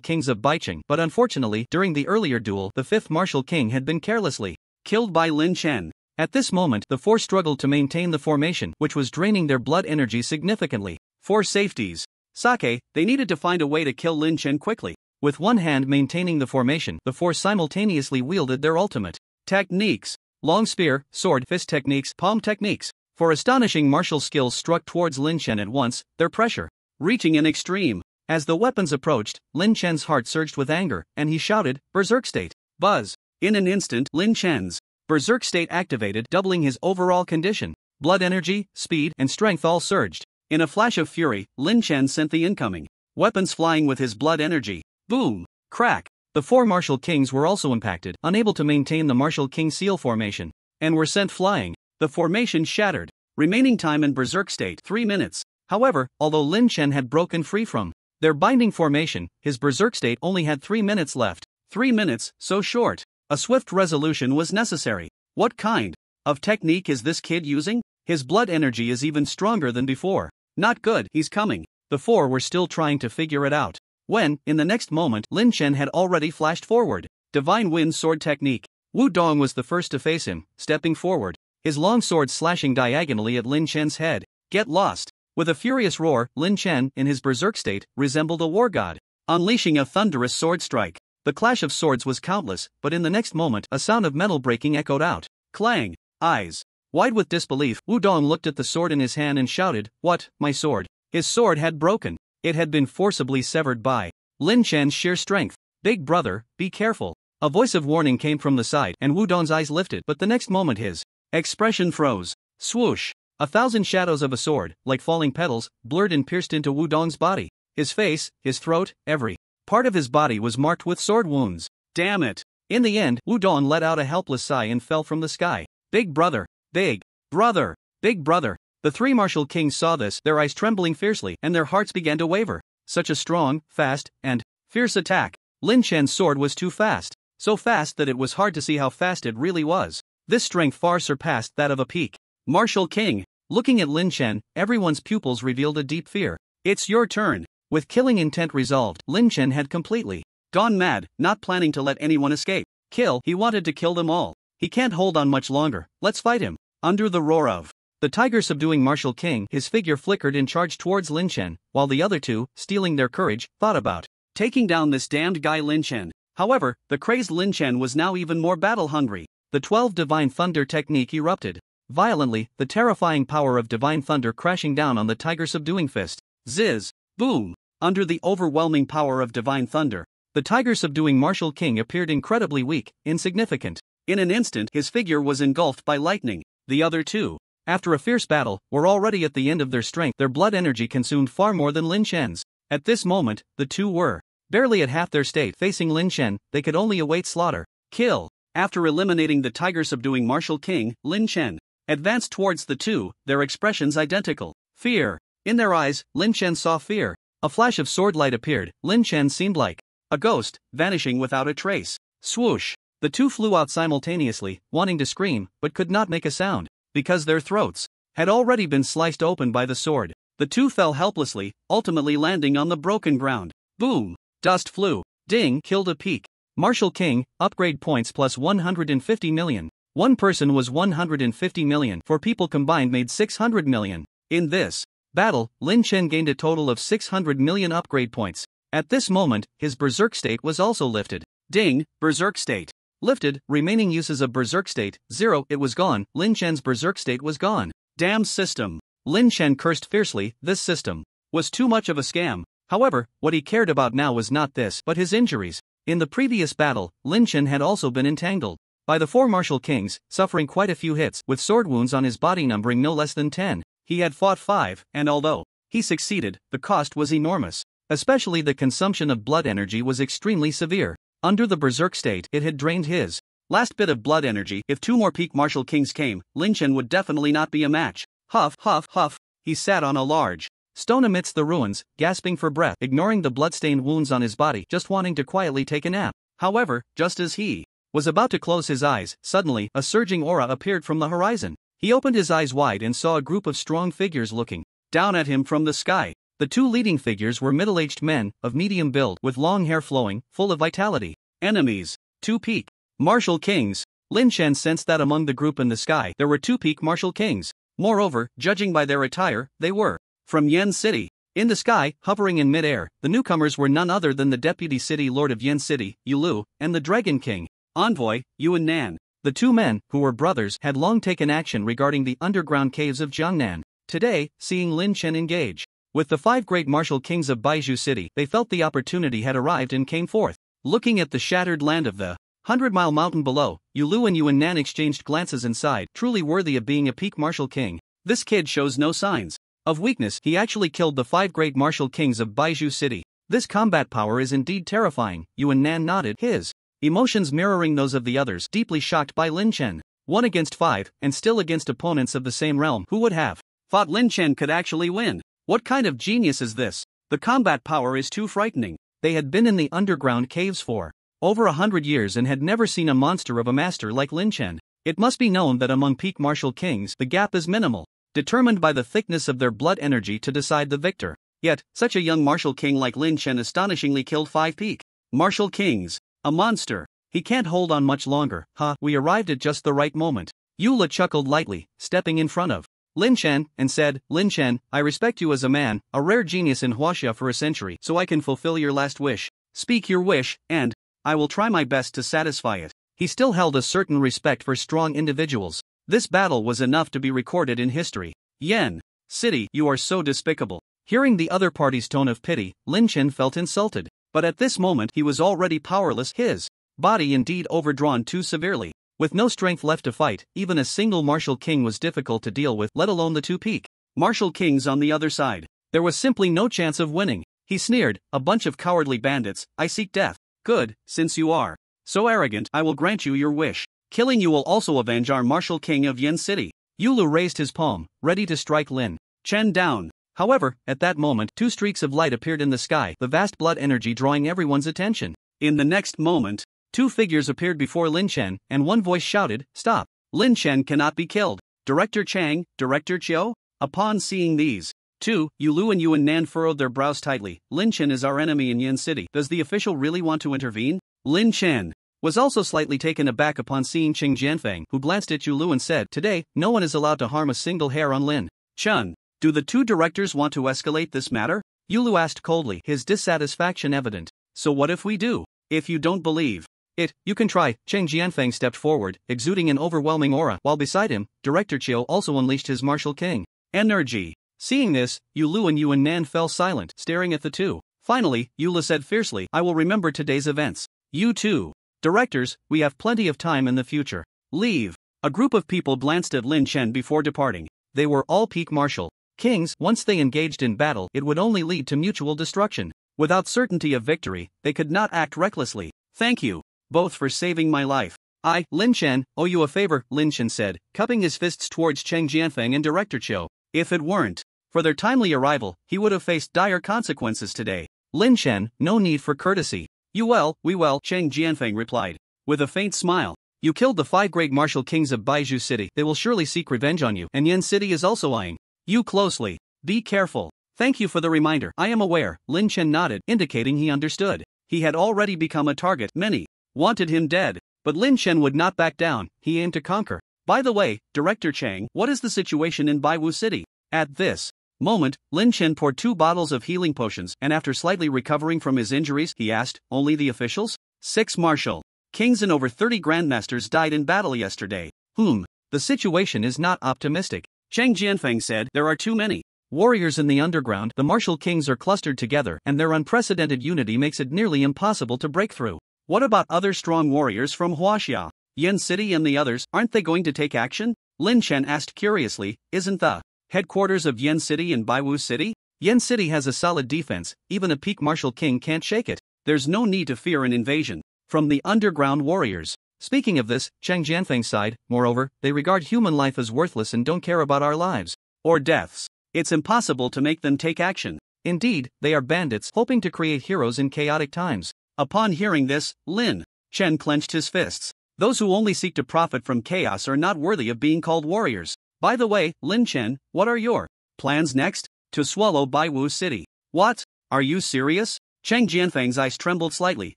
kings of Baicheng, but unfortunately, during the earlier duel, the 5th martial king had been carelessly killed by Lin Chen. At this moment, the four struggled to maintain the formation, which was draining their blood energy significantly. For safeties sake, they needed to find a way to kill Lin Chen quickly. With one hand maintaining the formation, the four simultaneously wielded their ultimate techniques: long spear, sword, fist techniques, palm techniques. For astonishing martial skills struck towards Lin Chen at once, their pressure reaching an extreme. As the weapons approached, Lin Chen's heart surged with anger, and he shouted, "Berserk state!" Buzz! In an instant, Lin Chen's Berserk state activated, doubling his overall condition. Blood energy, speed, and strength all surged. In a flash of fury, Lin Chen sent the incoming weapons flying with his blood energy. Boom! Crack! The four martial kings were also impacted, unable to maintain the martial king seal formation, and were sent flying. The formation shattered. Remaining time in Berserk state, 3 minutes. However, although Lin Chen had broken free from their binding formation, his Berserk state only had 3 minutes left. 3 minutes, so short. A swift resolution was necessary. What kind of technique is this kid using? His blood energy is even stronger than before. Not good, he's coming. The four were still trying to figure it out, when, in the next moment, Lin Chen had already flashed forward. Divine Wind Sword Technique. Wu Dong was the first to face him, stepping forward, his long sword slashing diagonally at Lin Chen's head. Get lost! With a furious roar, Lin Chen, in his berserk state, resembled a war god, unleashing a thunderous sword strike. The clash of swords was countless, but in the next moment, a sound of metal breaking echoed out. Clang! Eyes wide with disbelief, Wu Dong looked at the sword in his hand and shouted, "What, my sword?" His sword had broken. It had been forcibly severed by Lin Chen's sheer strength. "Big brother, be careful." A voice of warning came from the side, and Wu Dong's eyes lifted, but the next moment his expression froze. Swoosh! 1,000 shadows of a sword, like falling petals, blurred and pierced into Wu Dong's body. His face, his throat, every part of his body was marked with sword wounds. Damn it! In the end, Wu Dong let out a helpless sigh and fell from the sky. Big brother! Big brother! Big brother! The 3 martial kings saw this, their eyes trembling fiercely, and their hearts began to waver. Such a strong, fast, and fierce attack. Lin Chen's sword was too fast. So fast that it was hard to see how fast it really was. This strength far surpassed that of a peak martial king. Looking at Lin Chen, everyone's pupils revealed a deep fear. It's your turn. With killing intent resolved, Lin Chen had completely gone mad, not planning to let anyone escape. Kill, he wanted to kill them all. He can't hold on much longer, let's fight him. Under the roar of the tiger subduing martial king, his figure flickered and charged towards Lin Chen, while the other two, stealing their courage, thought about taking down this damned guy Lin Chen. However, the crazed Lin Chen was now even more battle-hungry. The 12 Divine Thunder technique erupted violently, the terrifying power of Divine Thunder crashing down on the tiger subduing fist. Ziz! Boom! Under the overwhelming power of Divine Thunder, the tiger subduing martial king appeared incredibly weak, insignificant. In an instant, his figure was engulfed by lightning. The other two, after a fierce battle, were already at the end of their strength. Their blood energy consumed far more than Lin Chen's. At this moment, the two were barely at half their state. Facing Lin Chen, they could only await slaughter. Kill! After eliminating the tiger subduing martial king, Lin Chen advanced towards the two, their expressions identical. Fear! In their eyes, Lin Chen saw fear. A flash of sword light appeared. Lin Chen seemed like a ghost, vanishing without a trace. Swoosh! The two flew out simultaneously, wanting to scream, but could not make a sound, because their throats had already been sliced open by the sword. The two fell helplessly, ultimately landing on the broken ground. Boom! Dust flew. Ding! Killed a peak martial king, upgrade points plus 150 million. One person was 150 million, 4 people combined made 600 million. In this battle, Lin Chen gained a total of 600 million upgrade points. At this moment, his berserk state was also lifted. Ding! Berserk state. Lifted, remaining uses of Berserk State, 0, it was gone, Lin Chen's Berserk State was gone. Damn system. Lin Chen cursed fiercely, this system was too much of a scam. However, what he cared about now was not this, but his injuries. In the previous battle, Lin Chen had also been entangled by the 4 martial kings, suffering quite a few hits, with sword wounds on his body numbering no less than 10. He had fought 5, and although he succeeded, the cost was enormous. Especially the consumption of blood energy was extremely severe. Under the Berserk State, it had drained his last bit of blood energy. If 2 more peak martial kings came, Lin Chen would definitely not be a match. Huff, huff, huff. He sat on a large stone amidst the ruins, gasping for breath, ignoring the bloodstained wounds on his body, just wanting to quietly take a nap. However, just as he was about to close his eyes, suddenly, a surging aura appeared from the horizon. He opened his eyes wide and saw a group of strong figures looking down at him from the sky. The 2 leading figures were middle-aged men, of medium build, with long hair flowing, full of vitality. Enemies. 2 peak martial kings. Lin Chen sensed that among the group in the sky there were 2 peak martial kings. Moreover, judging by their attire, they were from Yen City. In the sky, hovering in mid-air, the newcomers were none other than the deputy city lord of Yen City, Yulu, and the Dragon King envoy, Yuan Nan. The 2 men, who were brothers, had long taken action regarding the underground caves of Jiangnan. Today, seeing Lin Chen engage with the 5 great martial kings of Baizhu City, they felt the opportunity had arrived and came forth. Looking at the shattered land of the 100-mile mountain below, Yulu and Yuan Nan exchanged glances and sighed, truly worthy of being a peak martial king. This kid shows no signs of weakness. He actually killed the 5 great martial kings of Baizhu City. This combat power is indeed terrifying. Yuan Nan nodded, his emotions mirroring those of the others, deeply shocked by Lin Chen. 1 against 5, and still against opponents of the same realm. Who would have thought Lin Chen could actually win? What kind of genius is this? The combat power is too frightening. They had been in the underground caves for over 100 years and had never seen a monster of a master like Lin Chen. It must be known that among peak martial kings, the gap is minimal, determined by the thickness of their blood energy to decide the victor. Yet, such a young martial king like Lin Chen astonishingly killed 5 peak martial kings. A monster. He can't hold on much longer. We arrived at just the right moment. Yula chuckled lightly, stepping in front of Lin Chen, and said, Lin Chen, I respect you as a man, a rare genius in Huaxia for a century, so I can fulfill your last wish. Speak your wish, and I will try my best to satisfy it. He still held a certain respect for strong individuals. This battle was enough to be recorded in history. Yen City, you are so despicable. Hearing the other party's tone of pity, Lin Chen felt insulted. But at this moment he was already powerless, his body indeed overdrawn too severely. With no strength left to fight, even a single martial king was difficult to deal with, let alone the 2 peak martial kings on the other side. There was simply no chance of winning. He sneered, a bunch of cowardly bandits, I seek death. Good, since you are so arrogant, I will grant you your wish. Killing you will also avenge our martial king of Yen City. Yulu raised his palm, ready to strike Lin Chen down. However, at that moment, 2 streaks of light appeared in the sky, the vast blood energy drawing everyone's attention. In the next moment, 2 figures appeared before Lin Chen, and one voice shouted, Stop! Lin Chen cannot be killed. Director Chang, Director Chiu? Upon seeing these 2, Yulu and Yuan Nan furrowed their brows tightly. Lin Chen is our enemy in Yen City. Does the official really want to intervene? Lin Chen was also slightly taken aback upon seeing Qing Jianfeng, who glanced at Yulu and said, Today, no one is allowed to harm a single hair on Lin Chen. Do the 2 directors want to escalate this matter? Yulu asked coldly, his dissatisfaction evident. So what if we do? If you don't believe it, you can try. Qing Jianfeng stepped forward, exuding an overwhelming aura, while beside him, Director Chiu also unleashed his martial king energy. Seeing this, Yulu and Yuan Nan fell silent, staring at the 2. Finally, Yula said fiercely, I will remember today's events. You 2 directors, we have plenty of time in the future. Leave. A group of people glanced at Lin Chen before departing. They were all peak martial kings. Once they engaged in battle, it would only lead to mutual destruction. Without certainty of victory, they could not act recklessly. Thank you both for saving my life. I, Lin Chen, owe you a favor, Lin Chen said, cupping his fists towards Qing Jianfeng and Director Chiu. If it weren't for their timely arrival, he would have faced dire consequences today. Lin Chen, no need for courtesy. We will, Qing Jianfeng replied, with a faint smile. You killed the 5 great martial kings of Baizhu City. They will surely seek revenge on you, and Yen City is also eyeing you closely. Be careful. Thank you for the reminder. I am aware. Lin Chen nodded, indicating he understood. He had already become a target. Many wanted him dead, but Lin Chen would not back down. He aimed to conquer. By the way, Director Chang, what is the situation in Baiwu City? At this moment, Lin Chen poured 2 bottles of healing potions, and after slightly recovering from his injuries, he asked, only the officials? 6 martial kings and over 30 grandmasters died in battle yesterday. The situation is not optimistic. Chang Jianfeng said, there are too many warriors in the underground. The martial kings are clustered together, and their unprecedented unity makes it nearly impossible to break through. What about other strong warriors from Huaxia, Yan City and the others? Aren't they going to take action? Lin Chen asked curiously. Isn't the headquarters of Yan City in Baiwu City? Yan City has a solid defense, even a peak martial king can't shake it. There's no need to fear an invasion from the underground warriors. Speaking of this, Chang Jianfeng sighed. Moreover, they regard human life as worthless and don't care about our lives or deaths. It's impossible to make them take action. Indeed, they are bandits hoping to create heroes in chaotic times. Upon hearing this, Lin Chen clenched his fists. Those who only seek to profit from chaos are not worthy of being called warriors. By the way, Lin Chen, what are your plans next? To swallow Baiwu City. What? Are you serious? Chang Jianfeng's eyes trembled slightly,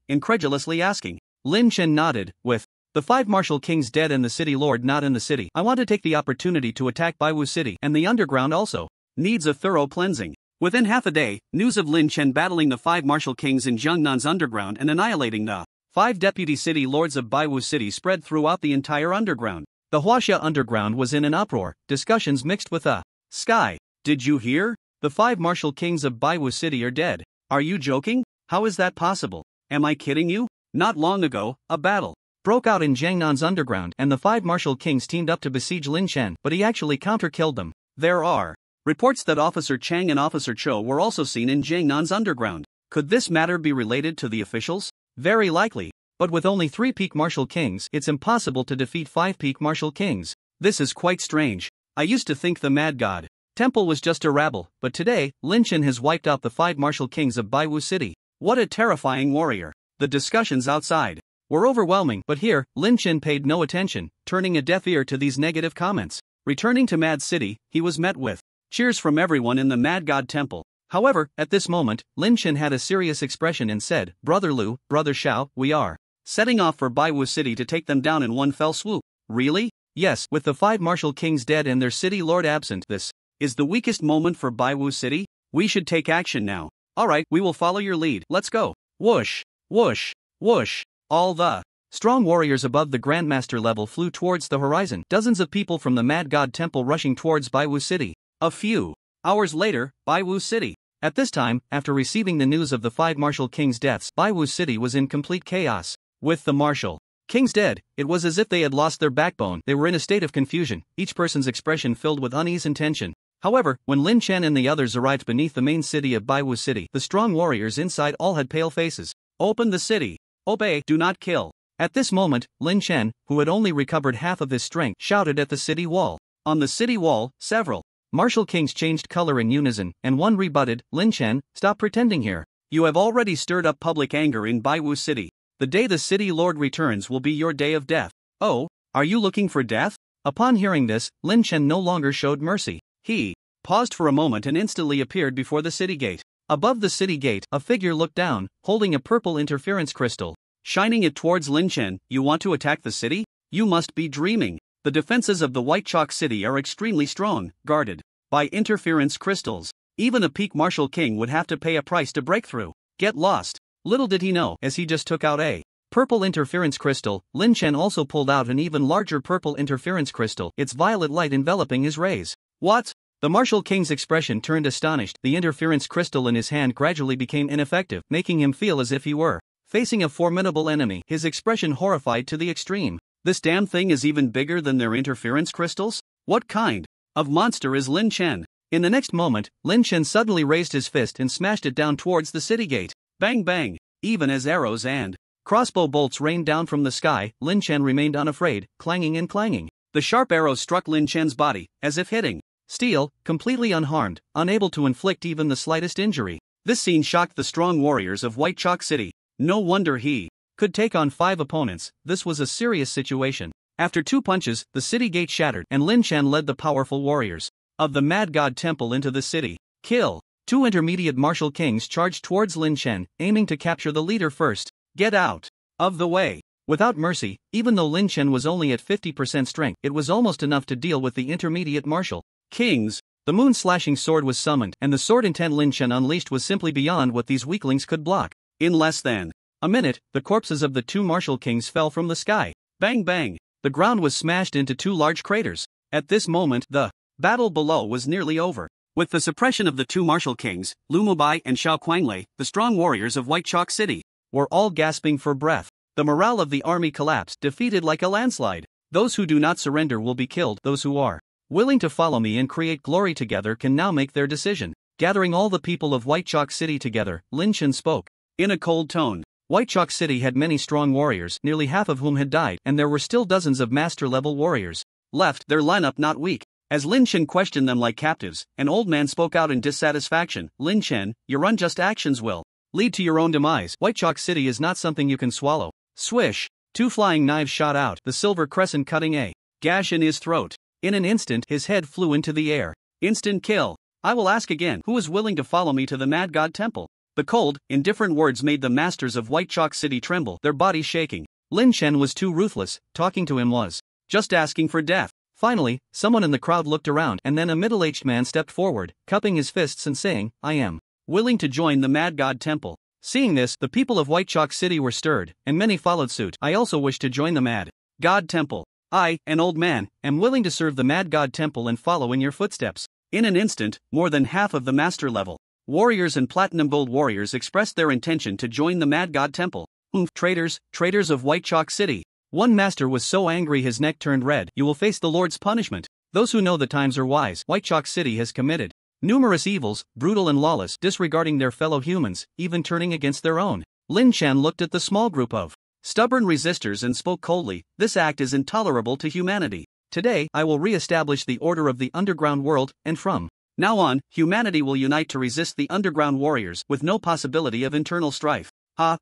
incredulously asking. Lin Chen nodded, with the 5 martial kings dead and the city lord not in the city. I want to take the opportunity to attack Baiwu City, and the underground also needs a thorough cleansing. Within half a day, news of Lin Chen battling the 5 martial kings in Jiangnan's underground and annihilating the 5 deputy city lords of Baiwu City spread throughout the entire underground. The Huaxia underground was in an uproar, discussions mixed with a sky. Did you hear? The 5 martial kings of Baiwu City are dead. Are you joking? How is that possible? Am I kidding you? Not long ago, a battle broke out in Jiangnan's underground and the 5 martial kings teamed up to besiege Lin Chen, but he actually counter-killed them. There are reports that Officer Chang and Officer Cho were also seen in Jiangnan's underground. Could this matter be related to the officials? Very likely. But with only 3 peak martial kings, it's impossible to defeat 5 peak martial kings. This is quite strange. I used to think the Mad God Temple was just a rabble, but today, Lin Chen has wiped out the 5 martial kings of Baiwu City. What a terrifying warrior. The discussions outside were overwhelming, but here, Lin Chen paid no attention, turning a deaf ear to these negative comments. Returning to Mad City, he was met with cheers from everyone in the Mad God Temple. However, at this moment, Lin Chen had a serious expression and said, Brother Lu, Brother Xiao, we are setting off for Baiwu City to take them down in one fell swoop. Really? Yes, with the 5 martial kings dead and their city lord absent, this is the weakest moment for Baiwu City. We should take action now. Alright, we will follow your lead. Let's go. Whoosh, whoosh, whoosh. All the strong warriors above the Grandmaster level flew towards the horizon. Dozens of people from the Mad God Temple rushing towards Baiwu City. A few hours later, Baiwu City. At this time, after receiving the news of the 5 martial kings' deaths, Baiwu City was in complete chaos. With the martial kings dead, it was as if they had lost their backbone. They were in a state of confusion, each person's expression filled with unease and tension. However, when Lin Chen and the others arrived beneath the main city of Baiwu City, the strong warriors inside all had pale faces. Open the city. Obey, do not kill. At this moment, Lin Chen, who had only recovered half of his strength, shouted at the city wall. On the city wall, several martial kings changed color in unison, and one rebutted, Lin Chen, stop pretending here. You have already stirred up public anger in Baiwu City. The day the city lord returns will be your day of death. Oh, are you looking for death? Upon hearing this, Lin Chen no longer showed mercy. He paused for a moment and instantly appeared before the city gate. Above the city gate, a figure looked down, holding a purple interference crystal, shining it towards Lin Chen. You want to attack the city? You must be dreaming. The defenses of the White Chalk City are extremely strong, guarded by interference crystals. Even a peak martial king would have to pay a price to break through. Get lost. Little did he know, as he just took out a purple interference crystal, Lin Chen also pulled out an even larger purple interference crystal, its violet light enveloping his rays. What? The martial king's expression turned astonished. The interference crystal in his hand gradually became ineffective, making him feel as if he were facing a formidable enemy, his expression horrified to the extreme. This damn thing is even bigger than their interference crystals? What kind of monster is Lin Chen? In the next moment, Lin Chen suddenly raised his fist and smashed it down towards the city gate. Bang bang! Even as arrows and crossbow bolts rained down from the sky, Lin Chen remained unafraid, clanging and clanging. The sharp arrows struck Lin Chen's body, as if hitting steel, completely unharmed, unable to inflict even the slightest injury. This scene shocked the strong warriors of White Chalk City. No wonder he could take on 5 opponents. This was a serious situation. After 2 punches, the city gate shattered, and Lin Chen led the powerful warriors of the Mad God Temple into the city. Kill! 2 intermediate martial kings charged towards Lin Chen, aiming to capture the leader first. Get out of the way! Without mercy, even though Lin Chen was only at 50% strength, it was almost enough to deal with the intermediate martial kings. The moon-slashing sword was summoned, and the sword intent Lin Chen unleashed was simply beyond what these weaklings could block. In less than a minute, the corpses of the two martial kings fell from the sky. Bang bang! The ground was smashed into two large craters. At this moment, the battle below was nearly over. With the suppression of the two martial kings, Lu Mubai and Xiao Kuanglei, the strong warriors of White Chalk City, were all gasping for breath. The morale of the army collapsed, defeated like a landslide. Those who do not surrender will be killed. Those who are willing to follow me and create glory together can now make their decision. Gathering all the people of White Chalk City together, Lin Chen spoke in a cold tone. White Chalk City had many strong warriors, nearly half of whom had died, and there were still dozens of master-level warriors left, their lineup not weak. As Lin Chen questioned them like captives, an old man spoke out in dissatisfaction. Lin Chen, your unjust actions will lead to your own demise. White Chalk City is not something you can swallow. Swish! Two flying knives shot out, the silver crescent cutting a gash in his throat. In an instant, his head flew into the air. Instant kill. I will ask again, who is willing to follow me to the Mad God Temple? The cold, indifferent words made the masters of White Chalk City tremble, their bodies shaking. Lin Chen was too ruthless, talking to him was just asking for death. Finally, someone in the crowd looked around, and then a middle-aged man stepped forward, cupping his fists and saying, I am willing to join the Mad God Temple. Seeing this, the people of White Chalk City were stirred, and many followed suit. I also wish to join the Mad God Temple. I, an old man, am willing to serve the Mad God Temple and follow in your footsteps. In an instant, more than half of the master-level warriors and platinum gold warriors expressed their intention to join the Mad God Temple. Traitors, traitors of White Chalk City. One master was so angry his neck turned red. You will face the Lord's punishment. Those who know the times are wise. White Chalk City has committed numerous evils, brutal and lawless, disregarding their fellow humans, even turning against their own. Lin Chen looked at the small group of stubborn resistors and spoke coldly. This act is intolerable to humanity. Today, I will re-establish the order of the underground world, and from now on, humanity will unite to resist the underground warriors with no possibility of internal strife.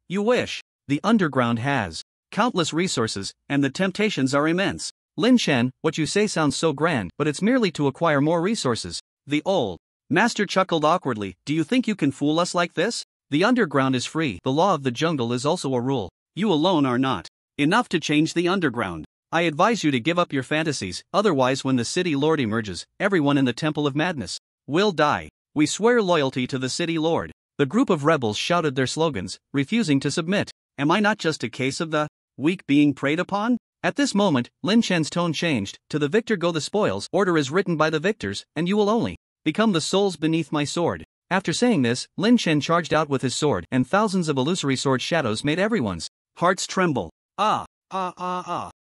You wish. The underground has countless resources, and the temptations are immense. Lin Chen, what you say sounds so grand, but it's merely to acquire more resources. The old master chuckled awkwardly. Do you think you can fool us like this? The underground is free. The law of the jungle is also a rule. You alone are not enough to change the underground. I advise you to give up your fantasies, otherwise when the city lord emerges, everyone in the Temple of Madness will die. We swear loyalty to the city lord. The group of rebels shouted their slogans, refusing to submit. Am I not just a case of the weak being preyed upon? At this moment, Lin Chen's tone changed. To the victor go the spoils. Order is written by the victors, and you will only become the souls beneath my sword. After saying this, Lin Chen charged out with his sword, and thousands of illusory sword shadows made everyone's hearts tremble.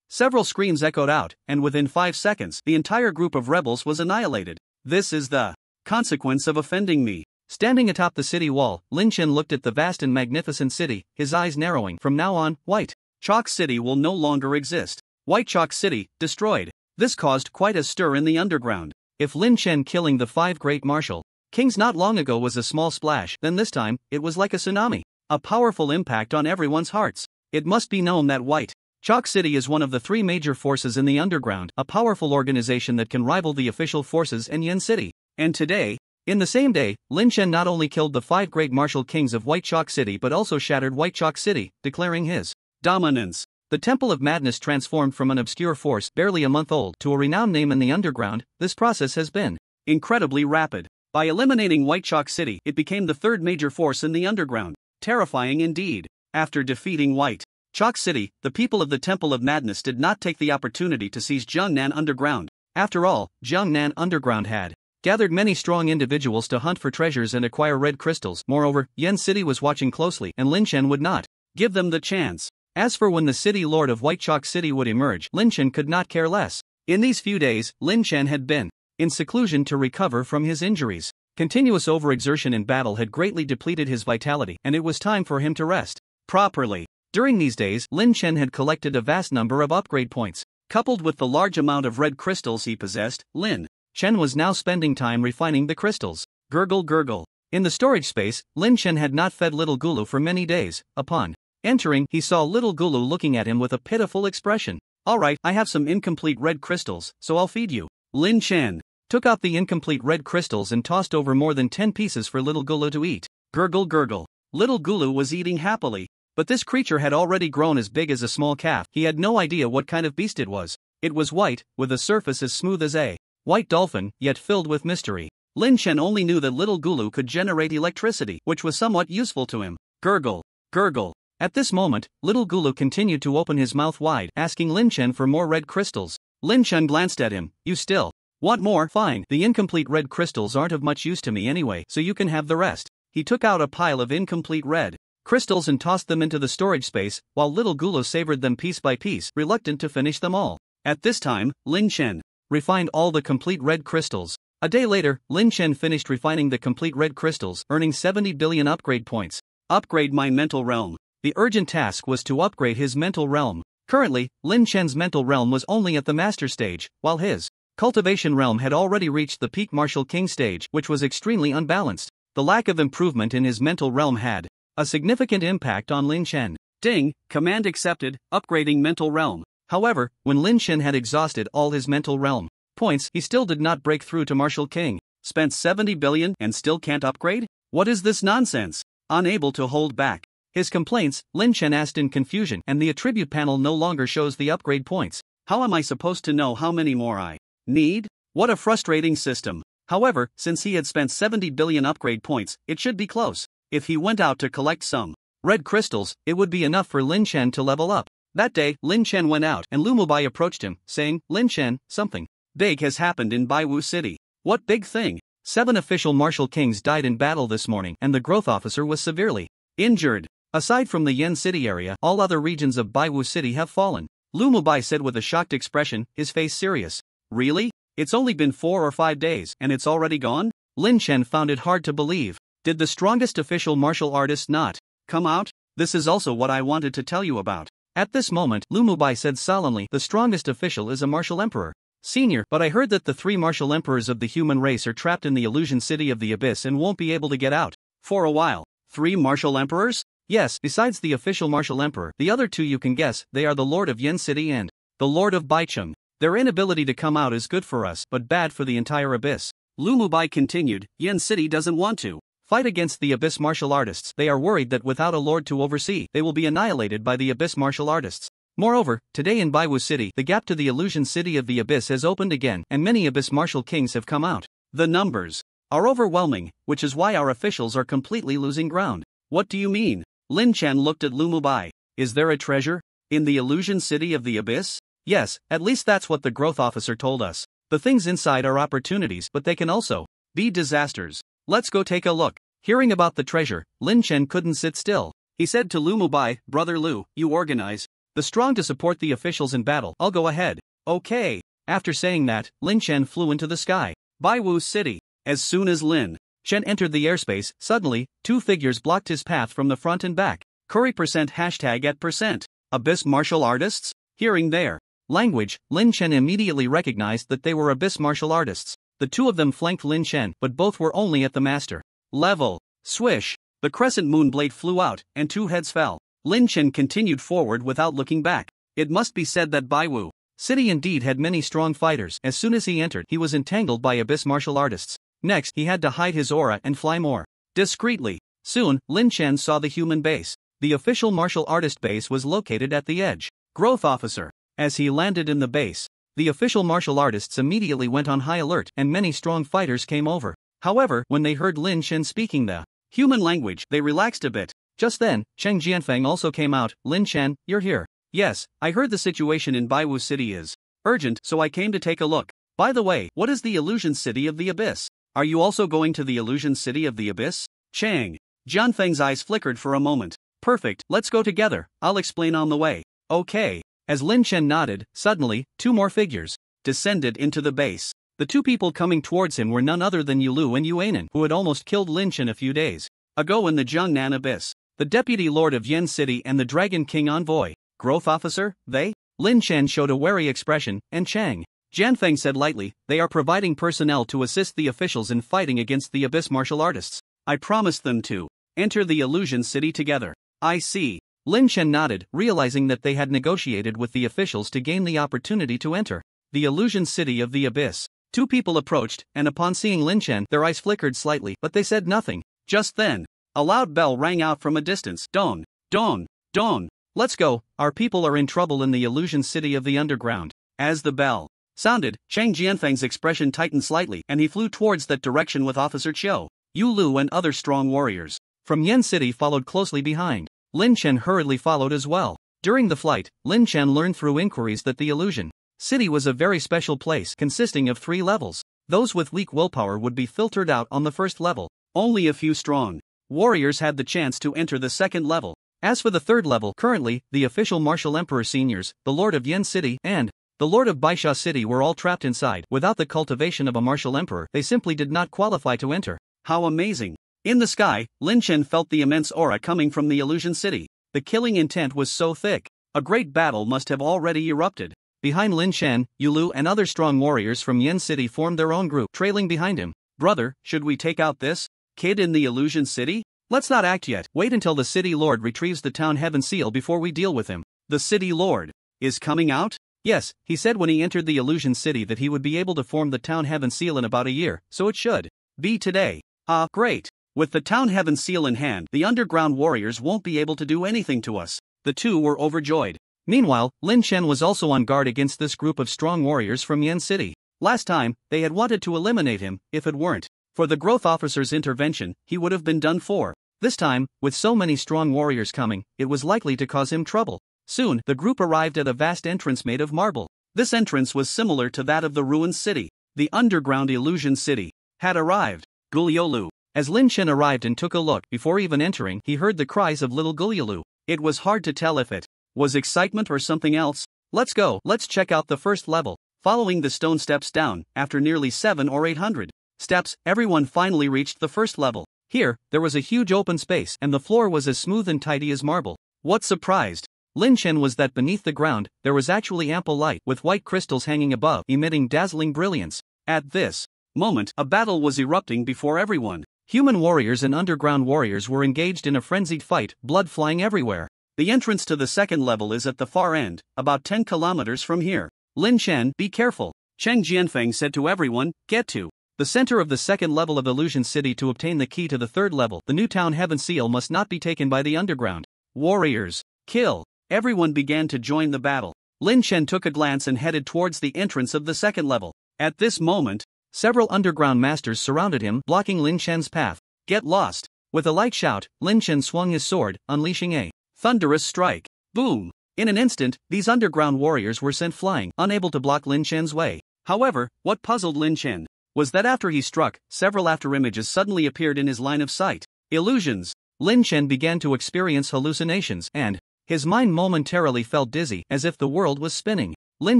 Several screams echoed out, and within 5 seconds, the entire group of rebels was annihilated. This is the consequence of offending me. Standing atop the city wall, Lin Chen looked at the vast and magnificent city, his eyes narrowing. From now on, White Chalk City will no longer exist. White Chalk City, destroyed. This caused quite a stir in the underground. If Lin Chen killing the 5 great martial kings not long ago was a small splash, then this time, it was like a tsunami. A powerful impact on everyone's hearts. It must be known that White Chalk City is one of the 3 major forces in the underground, a powerful organization that can rival the official forces in Yen City. And today, in the same day, Lin Chen not only killed the 5 great martial kings of White Chalk City but also shattered White Chalk City, declaring his dominance. The Temple of Madness transformed from an obscure force barely a month old to a renowned name in the underground. This process has been incredibly rapid. By eliminating White Chalk City, it became the 3rd major force in the underground. Terrifying indeed. After defeating White Chalk City, the people of the Temple of Madness did not take the opportunity to seize Jiangnan Underground. After all, Jiangnan Underground had gathered many strong individuals to hunt for treasures and acquire red crystals. Moreover, Yen City was watching closely, and Lin Chen would not give them the chance. As for when the city lord of White Chalk City would emerge, Lin Chen could not care less. In these few days, Lin Chen had been in seclusion to recover from his injuries. Continuous overexertion in battle had greatly depleted his vitality, and it was time for him to rest properly. During these days, Lin Chen had collected a vast number of upgrade points. Coupled with the large amount of red crystals he possessed, Lin Chen was now spending time refining the crystals. Gurgle gurgle. In the storage space, Lin Chen had not fed little Gulu for many days. Upon entering, he saw little Gulu looking at him with a pitiful expression. Alright, I have some incomplete red crystals, so I'll feed you. Lin Chen took out the incomplete red crystals and tossed over more than 10 pieces for little Gulu to eat. Gurgle gurgle. Little Gulu was eating happily. But this creature had already grown as big as a small calf. He had no idea what kind of beast it was. It was white, with a surface as smooth as a white dolphin, yet filled with mystery. Lin Chen only knew that little Gulu could generate electricity, which was somewhat useful to him. Gurgle, gurgle. At this moment, little Gulu continued to open his mouth wide, asking Lin Chen for more red crystals. Lin Chen glanced at him. You still want more? Fine. The incomplete red crystals aren't of much use to me anyway, so you can have the rest. He took out a pile of incomplete red crystals and tossed them into the storage space, while little Gulu savored them piece by piece, reluctant to finish them all. At this time, Lin Chen refined all the complete red crystals. A day later, Lin Chen finished refining the complete red crystals, earning 70 billion upgrade points. Upgrade my mental realm. The urgent task was to upgrade his mental realm. Currently, Lin Chen's mental realm was only at the master stage, while his cultivation realm had already reached the peak martial king stage, which was extremely unbalanced. The lack of improvement in his mental realm had a significant impact on Lin Chen. Ding, command accepted, upgrading mental realm. However, when Lin Chen had exhausted all his mental realm points, he still did not break through to Martial King. Spent 70 billion and still can't upgrade? What is this nonsense? Unable to hold back his complaints, Lin Chen asked in confusion, and the attribute panel no longer shows the upgrade points. How am I supposed to know how many more I need? What a frustrating system. However, since he had spent 70 billion upgrade points, it should be close. If he went out to collect some red crystals, it would be enough for Lin Chen to level up. That day, Lin Chen went out and Lu Mubai approached him, saying, Lin Chen, something big has happened in Baiwu City. What big thing? 7 official martial kings died in battle this morning and the growth officer was severely injured. Aside from the Yen City area, all other regions of Baiwu City have fallen. Lu Mubai said with a shocked expression, his face serious. Really? It's only been 4 or 5 days and it's already gone? Lin Chen found it hard to believe. Did the strongest official martial artist not come out? This is also what I wanted to tell you about. At this moment, Lu Mubai said solemnly, the strongest official is a martial emperor. Senior, but I heard that the 3 martial emperors of the human race are trapped in the illusion city of the abyss and won't be able to get out. For a while. 3 martial emperors? Yes, besides the official martial emperor, the other 2 you can guess, they are the Lord of Yen City and the Lord of Baicheng. Their inability to come out is good for us, but bad for the entire abyss. Lu Mubai continued, Yen City doesn't want to fight against the abyss martial artists. They are worried that without a lord to oversee, they will be annihilated by the abyss martial artists. Moreover, today in Baiwu City, the gap to the illusion city of the abyss has opened again, and many abyss martial kings have come out. The numbers are overwhelming, which is why our officials are completely losing ground. What do you mean? Lin Chen looked at Lu Mubai. Is there a treasure in the illusion city of the abyss? Yes, at least that's what the growth officer told us. The things inside are opportunities, but they can also be disasters. Let's go take a look. Hearing about the treasure, Lin Chen couldn't sit still. He said to Lu Mubai, Brother Lu, you organize the strong to support the officials in battle. I'll go ahead. Okay. After saying that, Lin Chen flew into the sky. Baiwu City. As soon as Lin Chen entered the airspace, suddenly, 2 figures blocked his path from the front and back. Curry percent hashtag at percent. Abyss martial artists? Hearing their language, Lin Chen immediately recognized that they were abyss martial artists. The 2 of them flanked Lin Chen, but both were only at the master level. Swish. The crescent moon blade flew out, and 2 heads fell. Lin Chen continued forward without looking back. It must be said that Baiwu City indeed had many strong fighters. As soon as he entered, he was entangled by abyss martial artists. Next, he had to hide his aura and fly more discreetly. Soon, Lin Chen saw the human base. The official martial artist base was located at the edge. Growth officer. As he landed in the base, the official martial artists immediately went on high alert and many strong fighters came over. However, when they heard Lin Chen speaking the human language, they relaxed a bit. Just then, Cheng Jianfeng also came out. Lin Chen, you're here. Yes, I heard the situation in Baiwu City is urgent, so I came to take a look. By the way, what is the illusion city of the abyss? Are you also going to the illusion city of the abyss? Cheng Jianfeng's eyes flickered for a moment. Perfect, let's go together. I'll explain on the way. Okay. As Lin Chen nodded, suddenly, 2 more figures descended into the base. The 2 people coming towards him were none other than Yulu and Yuanan, who had almost killed Lin Chen a few days ago in the Jiangnan Abyss. The Deputy Lord of Yen City and the Dragon King Envoy. Growth Officer, they? Lin Chen showed a wary expression, and Cheng Jianfeng said lightly, they are providing personnel to assist the officials in fighting against the abyss martial artists. I promised them to enter the illusion city together. I see. Lin Chen nodded, realizing that they had negotiated with the officials to gain the opportunity to enter the illusion city of the abyss. 2 people approached, and upon seeing Lin Chen, their eyes flickered slightly, but they said nothing. Just then, a loud bell rang out from a distance. Don, don, don. Let's go, our people are in trouble in the illusion city of the underground. As the bell sounded, Cheng Jianfeng's expression tightened slightly, and he flew towards that direction with Officer Chiu, Yu Lu and other strong warriors from Yen City followed closely behind. Lin Chen hurriedly followed as well. During the flight, Lin Chen learned through inquiries that the illusion city was a very special place consisting of 3 levels. Those with weak willpower would be filtered out on the first level. Only a few strong warriors had the chance to enter the second level. As for the third level, currently, the official martial emperor seniors, the Lord of Yen City, and the Lord of Baisha City were all trapped inside. Without the cultivation of a martial emperor, they simply did not qualify to enter. How amazing! In the sky, Lin Chen felt the immense aura coming from the illusion city. The killing intent was so thick. A great battle must have already erupted. Behind Lin Chen, Yulu and other strong warriors from Yen City formed their own group, trailing behind him. Brother, should we take out this kid in the illusion city? Let's not act yet. Wait until the city lord retrieves the town heaven seal before we deal with him. The city lord is coming out? Yes, he said when he entered the illusion city that he would be able to form the town heaven seal in about a year, so it should be today. Ah, great. With the town heaven seal in hand, the underground warriors won't be able to do anything to us. The two were overjoyed. Meanwhile, Lin Chen was also on guard against this group of strong warriors from Yen City. Last time, they had wanted to eliminate him. If it weren't for the growth officer's intervention, he would have been done for. This time, with so many strong warriors coming, it was likely to cause him trouble. Soon, the group arrived at a vast entrance made of marble. This entrance was similar to that of the ruined city. The underground illusion city had arrived. Guliolu. As Lin Chen arrived and took a look, before even entering, he heard the cries of little Guliolu. It was hard to tell if it was excitement or something else. Let's go, let's check out the first level. Following the stone steps down, after nearly 700 or 800 steps, everyone finally reached the first level. Here, there was a huge open space, and the floor was as smooth and tidy as marble. What surprised Lin Chen was that beneath the ground, there was actually ample light, with white crystals hanging above, emitting dazzling brilliance. At this moment, a battle was erupting before everyone. Human warriors and underground warriors were engaged in a frenzied fight, blood flying everywhere. The entrance to the second level is at the far end, about 10 kilometers from here. Lin Chen, be careful, Cheng Jianfeng said to everyone, get to the center of the second level of Illusion City to obtain the key to the third level. The new town heaven seal must not be taken by the underground warriors. Kill. Everyone began to join the battle. Lin Chen took a glance and headed towards the entrance of the second level. At this moment, several underground masters surrounded him, blocking Lin Chen's path. Get lost. With a light shout, Lin Chen swung his sword, unleashing a thunderous strike. Boom! In an instant, these underground warriors were sent flying, unable to block Lin Chen's way. However, what puzzled Lin Chen was that after he struck, several afterimages suddenly appeared in his line of sight. Illusions. Lin Chen began to experience hallucinations, and his mind momentarily felt dizzy, as if the world was spinning. Lin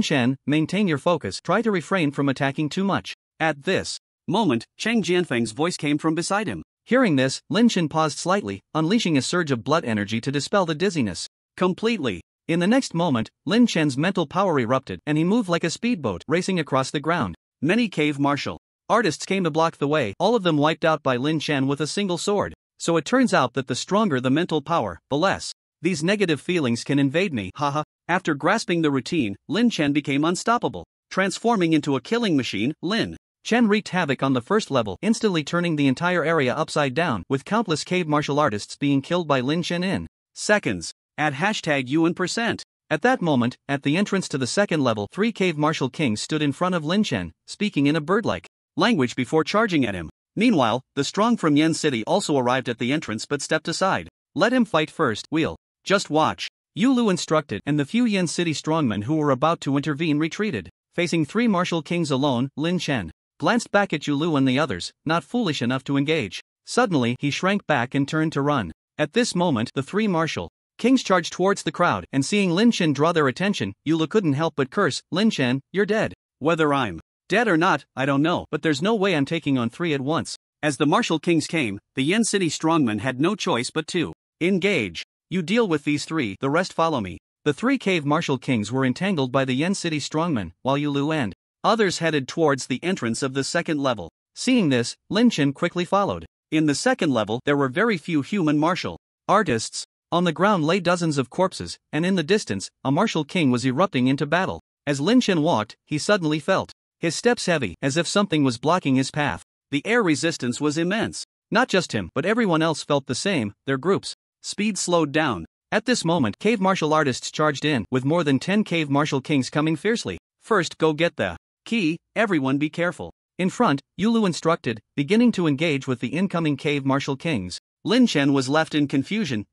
Chen, maintain your focus. Try to refrain from attacking too much. At this moment, Cheng Jianfeng's voice came from beside him. Hearing this, Lin Chen paused slightly, unleashing a surge of blood energy to dispel the dizziness completely. In the next moment, Lin Chen's mental power erupted, and he moved like a speedboat, racing across the ground. Many cave martial artists came to block the way, all of them wiped out by Lin Chen with a single sword. So it turns out that the stronger the mental power, the less these negative feelings can invade me. Haha. After grasping the routine, Lin Chen became unstoppable. Transforming into a killing machine, Lin Chen wreaked havoc on the first level, instantly turning the entire area upside down, with countless cave martial artists being killed by Lin Chen in seconds. At #UN%. At that moment, at the entrance to the second level, 3 cave martial kings stood in front of Lin Chen, speaking in a bird-like language before charging at him. Meanwhile, the strong from Yen City also arrived at the entrance but stepped aside. Let him fight first, we'll just watch. Yu Lu instructed, and the few Yen City strongmen who were about to intervene retreated. Facing 3 martial kings alone, Lin Chen glanced back at Yu Lu and the others, not foolish enough to engage. Suddenly, he shrank back and turned to run. At this moment, the 3 martial kings charged towards the crowd, and seeing Lin Chen draw their attention, Yu Lu couldn't help but curse, Lin Chen, you're dead. Whether I'm dead or not, I don't know, but there's no way I'm taking on 3 at once. As the martial kings came, the Yen City strongmen had no choice but to engage. You deal with these 3, the rest follow me. The 3 cave martial kings were entangled by the Yen City strongmen, while Yu Lu and others headed towards the entrance of the second level. Seeing this, Lin Chen quickly followed. In the second level, there were very few human martial artists. On the ground lay dozens of corpses, and in the distance, a martial king was erupting into battle. As Lin Chen walked, he suddenly felt his steps heavy, as if something was blocking his path. The air resistance was immense. Not just him, but everyone else felt the same. Their groups' speed slowed down. At this moment, cave martial artists charged in, with more than 10 cave martial kings coming fiercely. First, go get the key. Everyone be careful. In front, Yu Lu instructed, beginning to engage with the incoming cave martial kings. Lin Chen was left in confusion.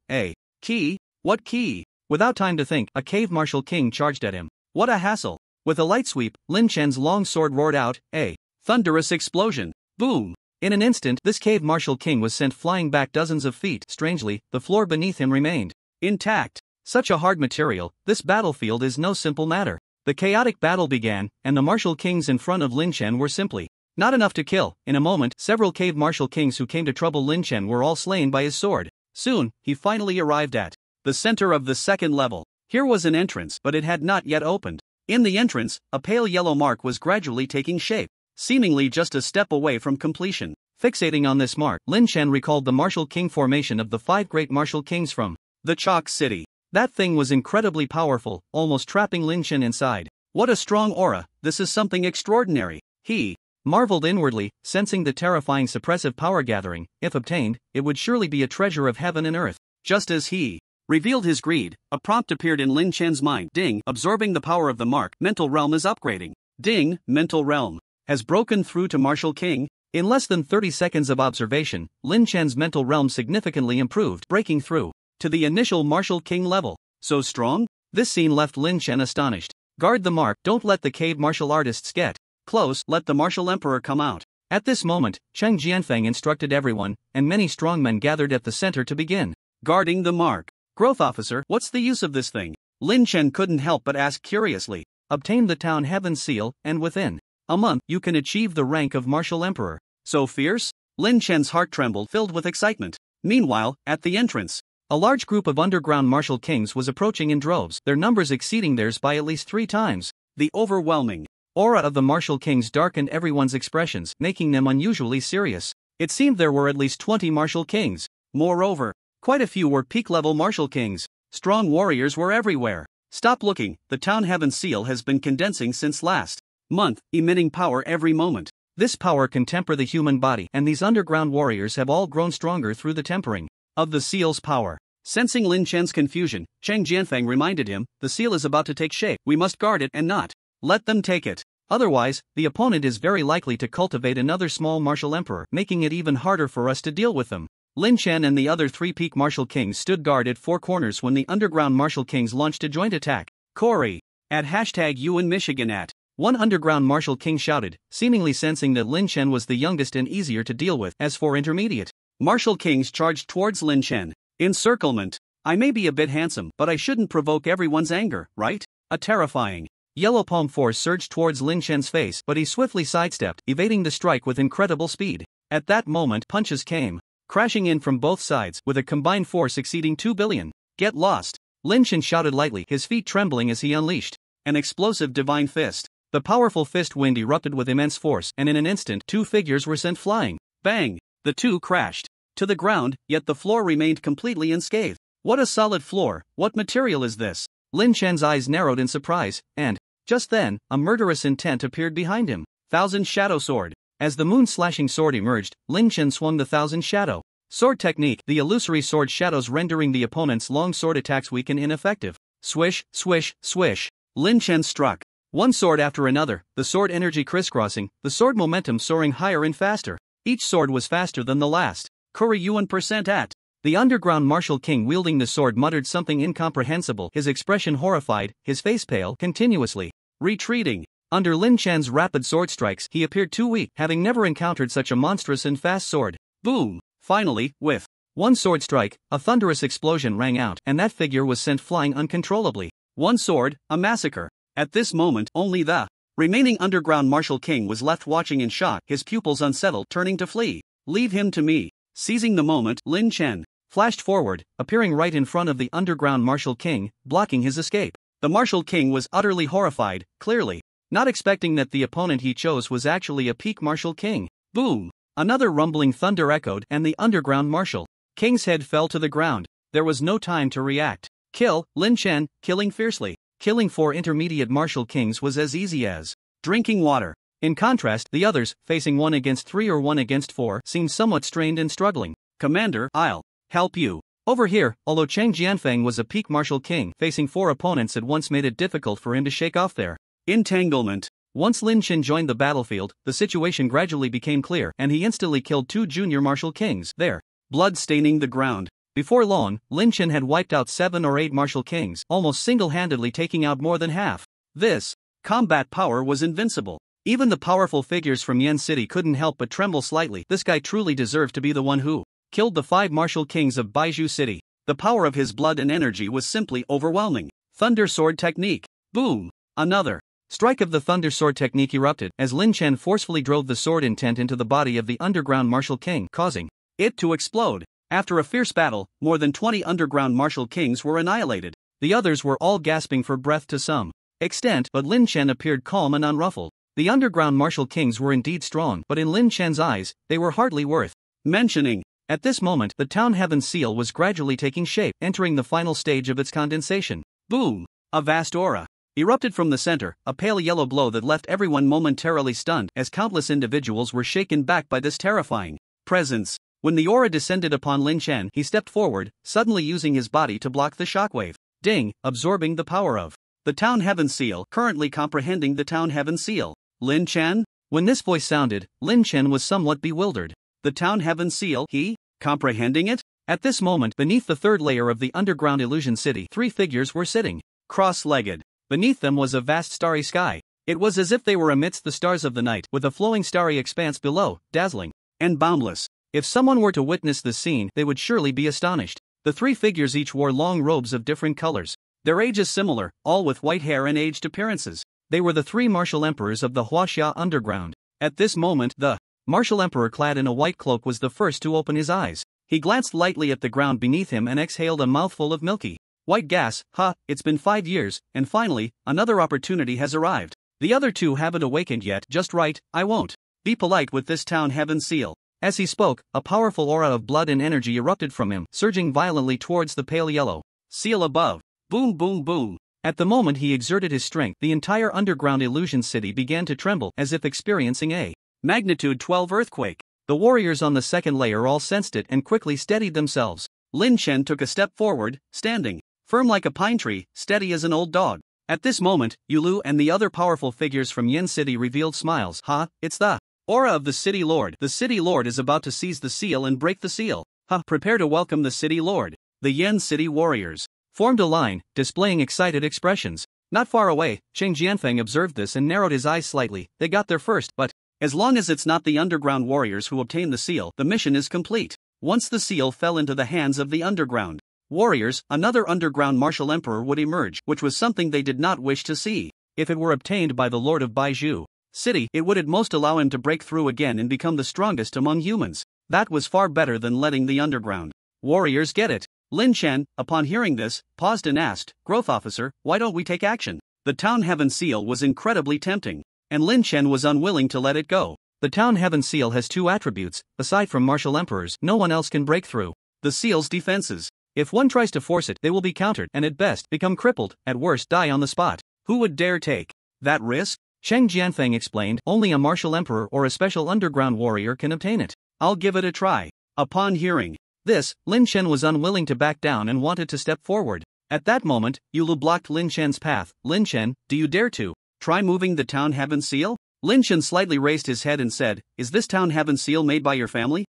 Key? What key? Without time to think, a cave martial king charged at him. What a hassle! With a light sweep, Lin Chen's long sword roared out, a thunderous explosion. Boom! In an instant, this cave martial king was sent flying back dozens of feet. Strangely, the floor beneath him remained intact. Such a hard material, this battlefield is no simple matter. The chaotic battle began, and the martial kings in front of Lin Chen were simply not enough to kill. In a moment, several cave martial kings who came to trouble Lin Chen were all slain by his sword. Soon, he finally arrived at the center of the second level. Here was an entrance, but it had not yet opened. In the entrance, a pale yellow mark was gradually taking shape, seemingly just a step away from completion. Fixating on this mark, Lin Chen recalled the martial king formation of the 5 great martial kings from the Chalk City. That thing was incredibly powerful, almost trapping Lin Chen inside. What a strong aura, this is something extraordinary. He marveled inwardly, sensing the terrifying suppressive power gathering. If obtained, it would surely be a treasure of heaven and earth. Just as he revealed his greed, a prompt appeared in Lin Chen's mind. Ding, absorbing the power of the mark, mental realm is upgrading. Ding, mental realm has broken through to martial king. In less than 30 seconds of observation, Lin Chen's mental realm significantly improved, breaking through to the initial martial king level. So strong? This scene left Lin Chen astonished. Guard the mark, don't let the cave martial artists get close, let the martial emperor come out. At this moment, Cheng Jianfeng instructed everyone, and many strongmen gathered at the center to begin guarding the mark. Growth officer, what's the use of this thing? Lin Chen couldn't help but ask curiously. Obtain the town heaven seal, and within a month, you can achieve the rank of martial emperor. So fierce? Lin Chen's heart trembled, filled with excitement. Meanwhile, at the entrance, a large group of underground martial kings was approaching in droves, their numbers exceeding theirs by at least 3 times. The overwhelming aura of the martial kings darkened everyone's expressions, making them unusually serious. It seemed there were at least 20 martial kings. Moreover, quite a few were peak-level martial kings. Strong warriors were everywhere. Stop looking, the town heaven seal has been condensing since last month, emitting power every moment. This power can temper the human body, and these underground warriors have all grown stronger through the tempering of the seal's power. Sensing Lin Chen's confusion, Cheng Jianfeng reminded him, the seal is about to take shape, we must guard it and not let them take it. Otherwise, the opponent is very likely to cultivate another small martial emperor, making it even harder for us to deal with them. Lin Chen and the other 3 peak martial kings stood guard at 4 corners when the underground martial kings launched a joint attack. Corey! At #UN Michigan. One underground martial king shouted, seemingly sensing that Lin Chen was the youngest and easier to deal with. As for intermediate martial kings charged towards Lin Chen. Encirclement. I may be a bit handsome, but I shouldn't provoke everyone's anger, right? A terrifying yellow palm force surged towards Lin Chen's face, but he swiftly sidestepped, evading the strike with incredible speed. At that moment, punches came crashing in from both sides, with a combined force exceeding 2 billion. Get lost! Lin Chen shouted lightly, his feet trembling as he unleashed an explosive divine fist. The powerful fist wind erupted with immense force, and in an instant, 2 figures were sent flying. Bang! The 2 crashed to the ground, yet the floor remained completely unscathed. What a solid floor, what material is this? Lin Chen's eyes narrowed in surprise, and, just then, a murderous intent appeared behind him. Thousand Shadow Sword. As the moon-slashing sword emerged, Lin Chen swung the Thousand Shadow Sword technique, the illusory sword shadows rendering the opponent's long sword attacks weak and ineffective. Swish, swish, swish. Lin Chen struck one sword after another, the sword energy crisscrossing, the sword momentum soaring higher and faster. Each sword was faster than the last. Curry Yuan % at. The underground martial king wielding the sword muttered something incomprehensible, his expression horrified, his face pale, continuously retreating. Under Lin Chen's rapid sword strikes, he appeared too weak, having never encountered such a monstrous and fast sword. Boom! Finally, with one sword strike, a thunderous explosion rang out, and that figure was sent flying uncontrollably. One sword, a massacre. At this moment, only the remaining underground martial king was left watching in shock, his pupils unsettled, turning to flee. Leave him to me. Seizing the moment, Lin Chen flashed forward, appearing right in front of the underground martial king, blocking his escape. The martial king was utterly horrified, clearly not expecting that the opponent he chose was actually a peak martial king. Boom! Another rumbling thunder echoed, and the underground martial king's head fell to the ground. There was no time to react. Kill, Lin Chen, killing fiercely. Killing 4 intermediate martial kings was as easy as drinking water. In contrast, the others, facing 1 against 3 or 1 against 4, seemed somewhat strained and struggling. Commander, I'll help you. Over here, although Cheng Jianfeng was a peak martial king, facing 4 opponents at once made it difficult for him to shake off their entanglement. Once Lin Chen joined the battlefield, the situation gradually became clear, and he instantly killed 2 junior martial kings, their blood staining the ground. Before long, Lin Chen had wiped out 7 or 8 martial kings, almost single-handedly taking out more than half. This combat power was invincible. Even the powerful figures from Yen City couldn't help but tremble slightly. This guy truly deserved to be the one who killed the 5 martial kings of Baizhu City. The power of his blood and energy was simply overwhelming. Thunder Sword Technique. Boom! Another strike of the Thunder Sword Technique erupted as Lin Chen forcefully drove the sword intent into the body of the underground martial king, causing it to explode. After a fierce battle, more than 20 underground martial kings were annihilated. The others were all gasping for breath to some extent, but Lin Chen appeared calm and unruffled. The underground martial kings were indeed strong, but in Lin Chen's eyes, they were hardly worth mentioning. At this moment, the Town Heaven Seal was gradually taking shape, entering the final stage of its condensation. Boom! A vast aura erupted from the center, a pale yellow glow that left everyone momentarily stunned as countless individuals were shaken back by this terrifying presence. When the aura descended upon Lin Chen, he stepped forward, suddenly using his body to block the shockwave. Ding! Absorbing the power of the Town Heaven Seal, currently comprehending the Town Heaven Seal. Lin Chen? When this voice sounded, Lin Chen was somewhat bewildered. The Town Heaven Seal, he? Comprehending it? At this moment, beneath the third layer of the underground illusion city, 3 figures were sitting cross-legged. Beneath them was a vast starry sky. It was as if they were amidst the stars of the night, with a flowing starry expanse below, dazzling and boundless. If someone were to witness this scene, they would surely be astonished. The 3 figures each wore long robes of different colors. Their ages similar, all with white hair and aged appearances. They were the 3 martial emperors of the Huaxia underground. At this moment, the martial emperor clad in a white cloak was the first to open his eyes. He glanced lightly at the ground beneath him and exhaled a mouthful of milky white gas. It's been 5 years, and finally, another opportunity has arrived. The other 2 haven't awakened yet. Just right, I won't be polite with this Town Heaven Seal. As he spoke, a powerful aura of blood and energy erupted from him, surging violently towards the pale yellow seal above. Boom, boom, boom. At the moment he exerted his strength, the entire underground illusion city began to tremble as if experiencing a magnitude 12 earthquake. The warriors on the second layer all sensed it and quickly steadied themselves. Lin Chen took a step forward, standing firm like a pine tree, steady as an old dog. At this moment, Yulu and the other powerful figures from Yen City revealed smiles. It's the aura of the City Lord. The City Lord is about to seize the seal and break the seal. Prepare to welcome the City Lord. The Yen City warriors formed a line, displaying excited expressions. Not far away, Cheng Jianfeng observed this and narrowed his eyes slightly. They got there first, but as long as it's not the underground warriors who obtain the seal, the mission is complete. Once the seal fell into the hands of the underground warriors, another underground martial emperor would emerge, which was something they did not wish to see. If it were obtained by the Lord of Baizhu City, it would at most allow him to break through again and become the strongest among humans. That was far better than letting the underground warriors get it. Lin Chen, upon hearing this, paused and asked, "Growth Officer, why don't we take action?" The Town Heaven Seal was incredibly tempting, and Lin Chen was unwilling to let it go. The Town Heaven Seal has 2 attributes. Aside from martial emperors, no one else can break through the seal's defenses. If one tries to force it, they will be countered and at best become crippled, at worst die on the spot. Who would dare take that risk? Cheng Jianfeng explained, only a martial emperor or a special underground warrior can obtain it. I'll give it a try. Upon hearing this, Lin Chen was unwilling to back down and wanted to step forward. At that moment, Yulu blocked Lin Chen's path. Lin Chen, do you dare to try moving the Town Heaven Seal? Lin Chen slightly raised his head and said, "Is this Town Heaven Seal made by your family?"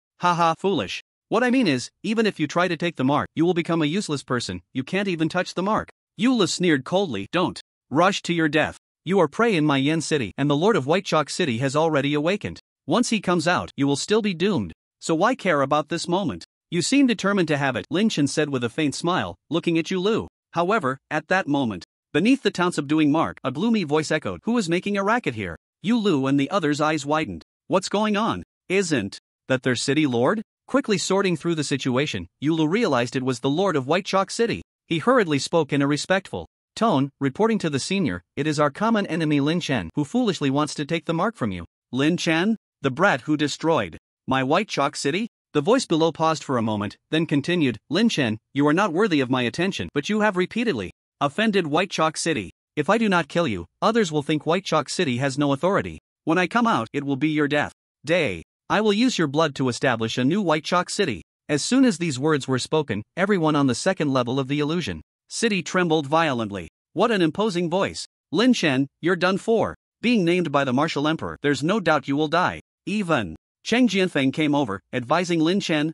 Foolish. What I mean is, even if you try to take the mark, you will become a useless person. You can't even touch the mark. Yulu sneered coldly. Don't rush to your death. You are prey in my Yen City, and the Lord of White Chalk City has already awakened. Once he comes out, you will still be doomed. So why care about this moment? You seem determined to have it, Lin Chen said with a faint smile, looking at Yulu. However, at that moment, beneath the town subduing mark, a gloomy voice echoed, "Who is making a racket here?" Yulu and the others' eyes widened. What's going on? Isn't that their city lord? Quickly sorting through the situation, Yulu realized it was the Lord of White Chalk City. He hurriedly spoke in a respectful tone, reporting to the senior, "It is our common enemy Lin Chen who foolishly wants to take the mark from you." Lin Chen? The brat who destroyed my White Chalk City? The voice below paused for a moment, then continued, "Lin Chen, you are not worthy of my attention, but you have repeatedly offended White Chalk City. If I do not kill you, others will think White Chalk City has no authority. When I come out, it will be your death day. I will use your blood to establish a new White Chalk City." As soon as these words were spoken, everyone on the second level of the illusion city trembled violently. What an imposing voice. Lin Chen, you're done for. Being named by the martial emperor, there's no doubt you will die. Even Cheng Jianfeng came over, advising Lin Chen,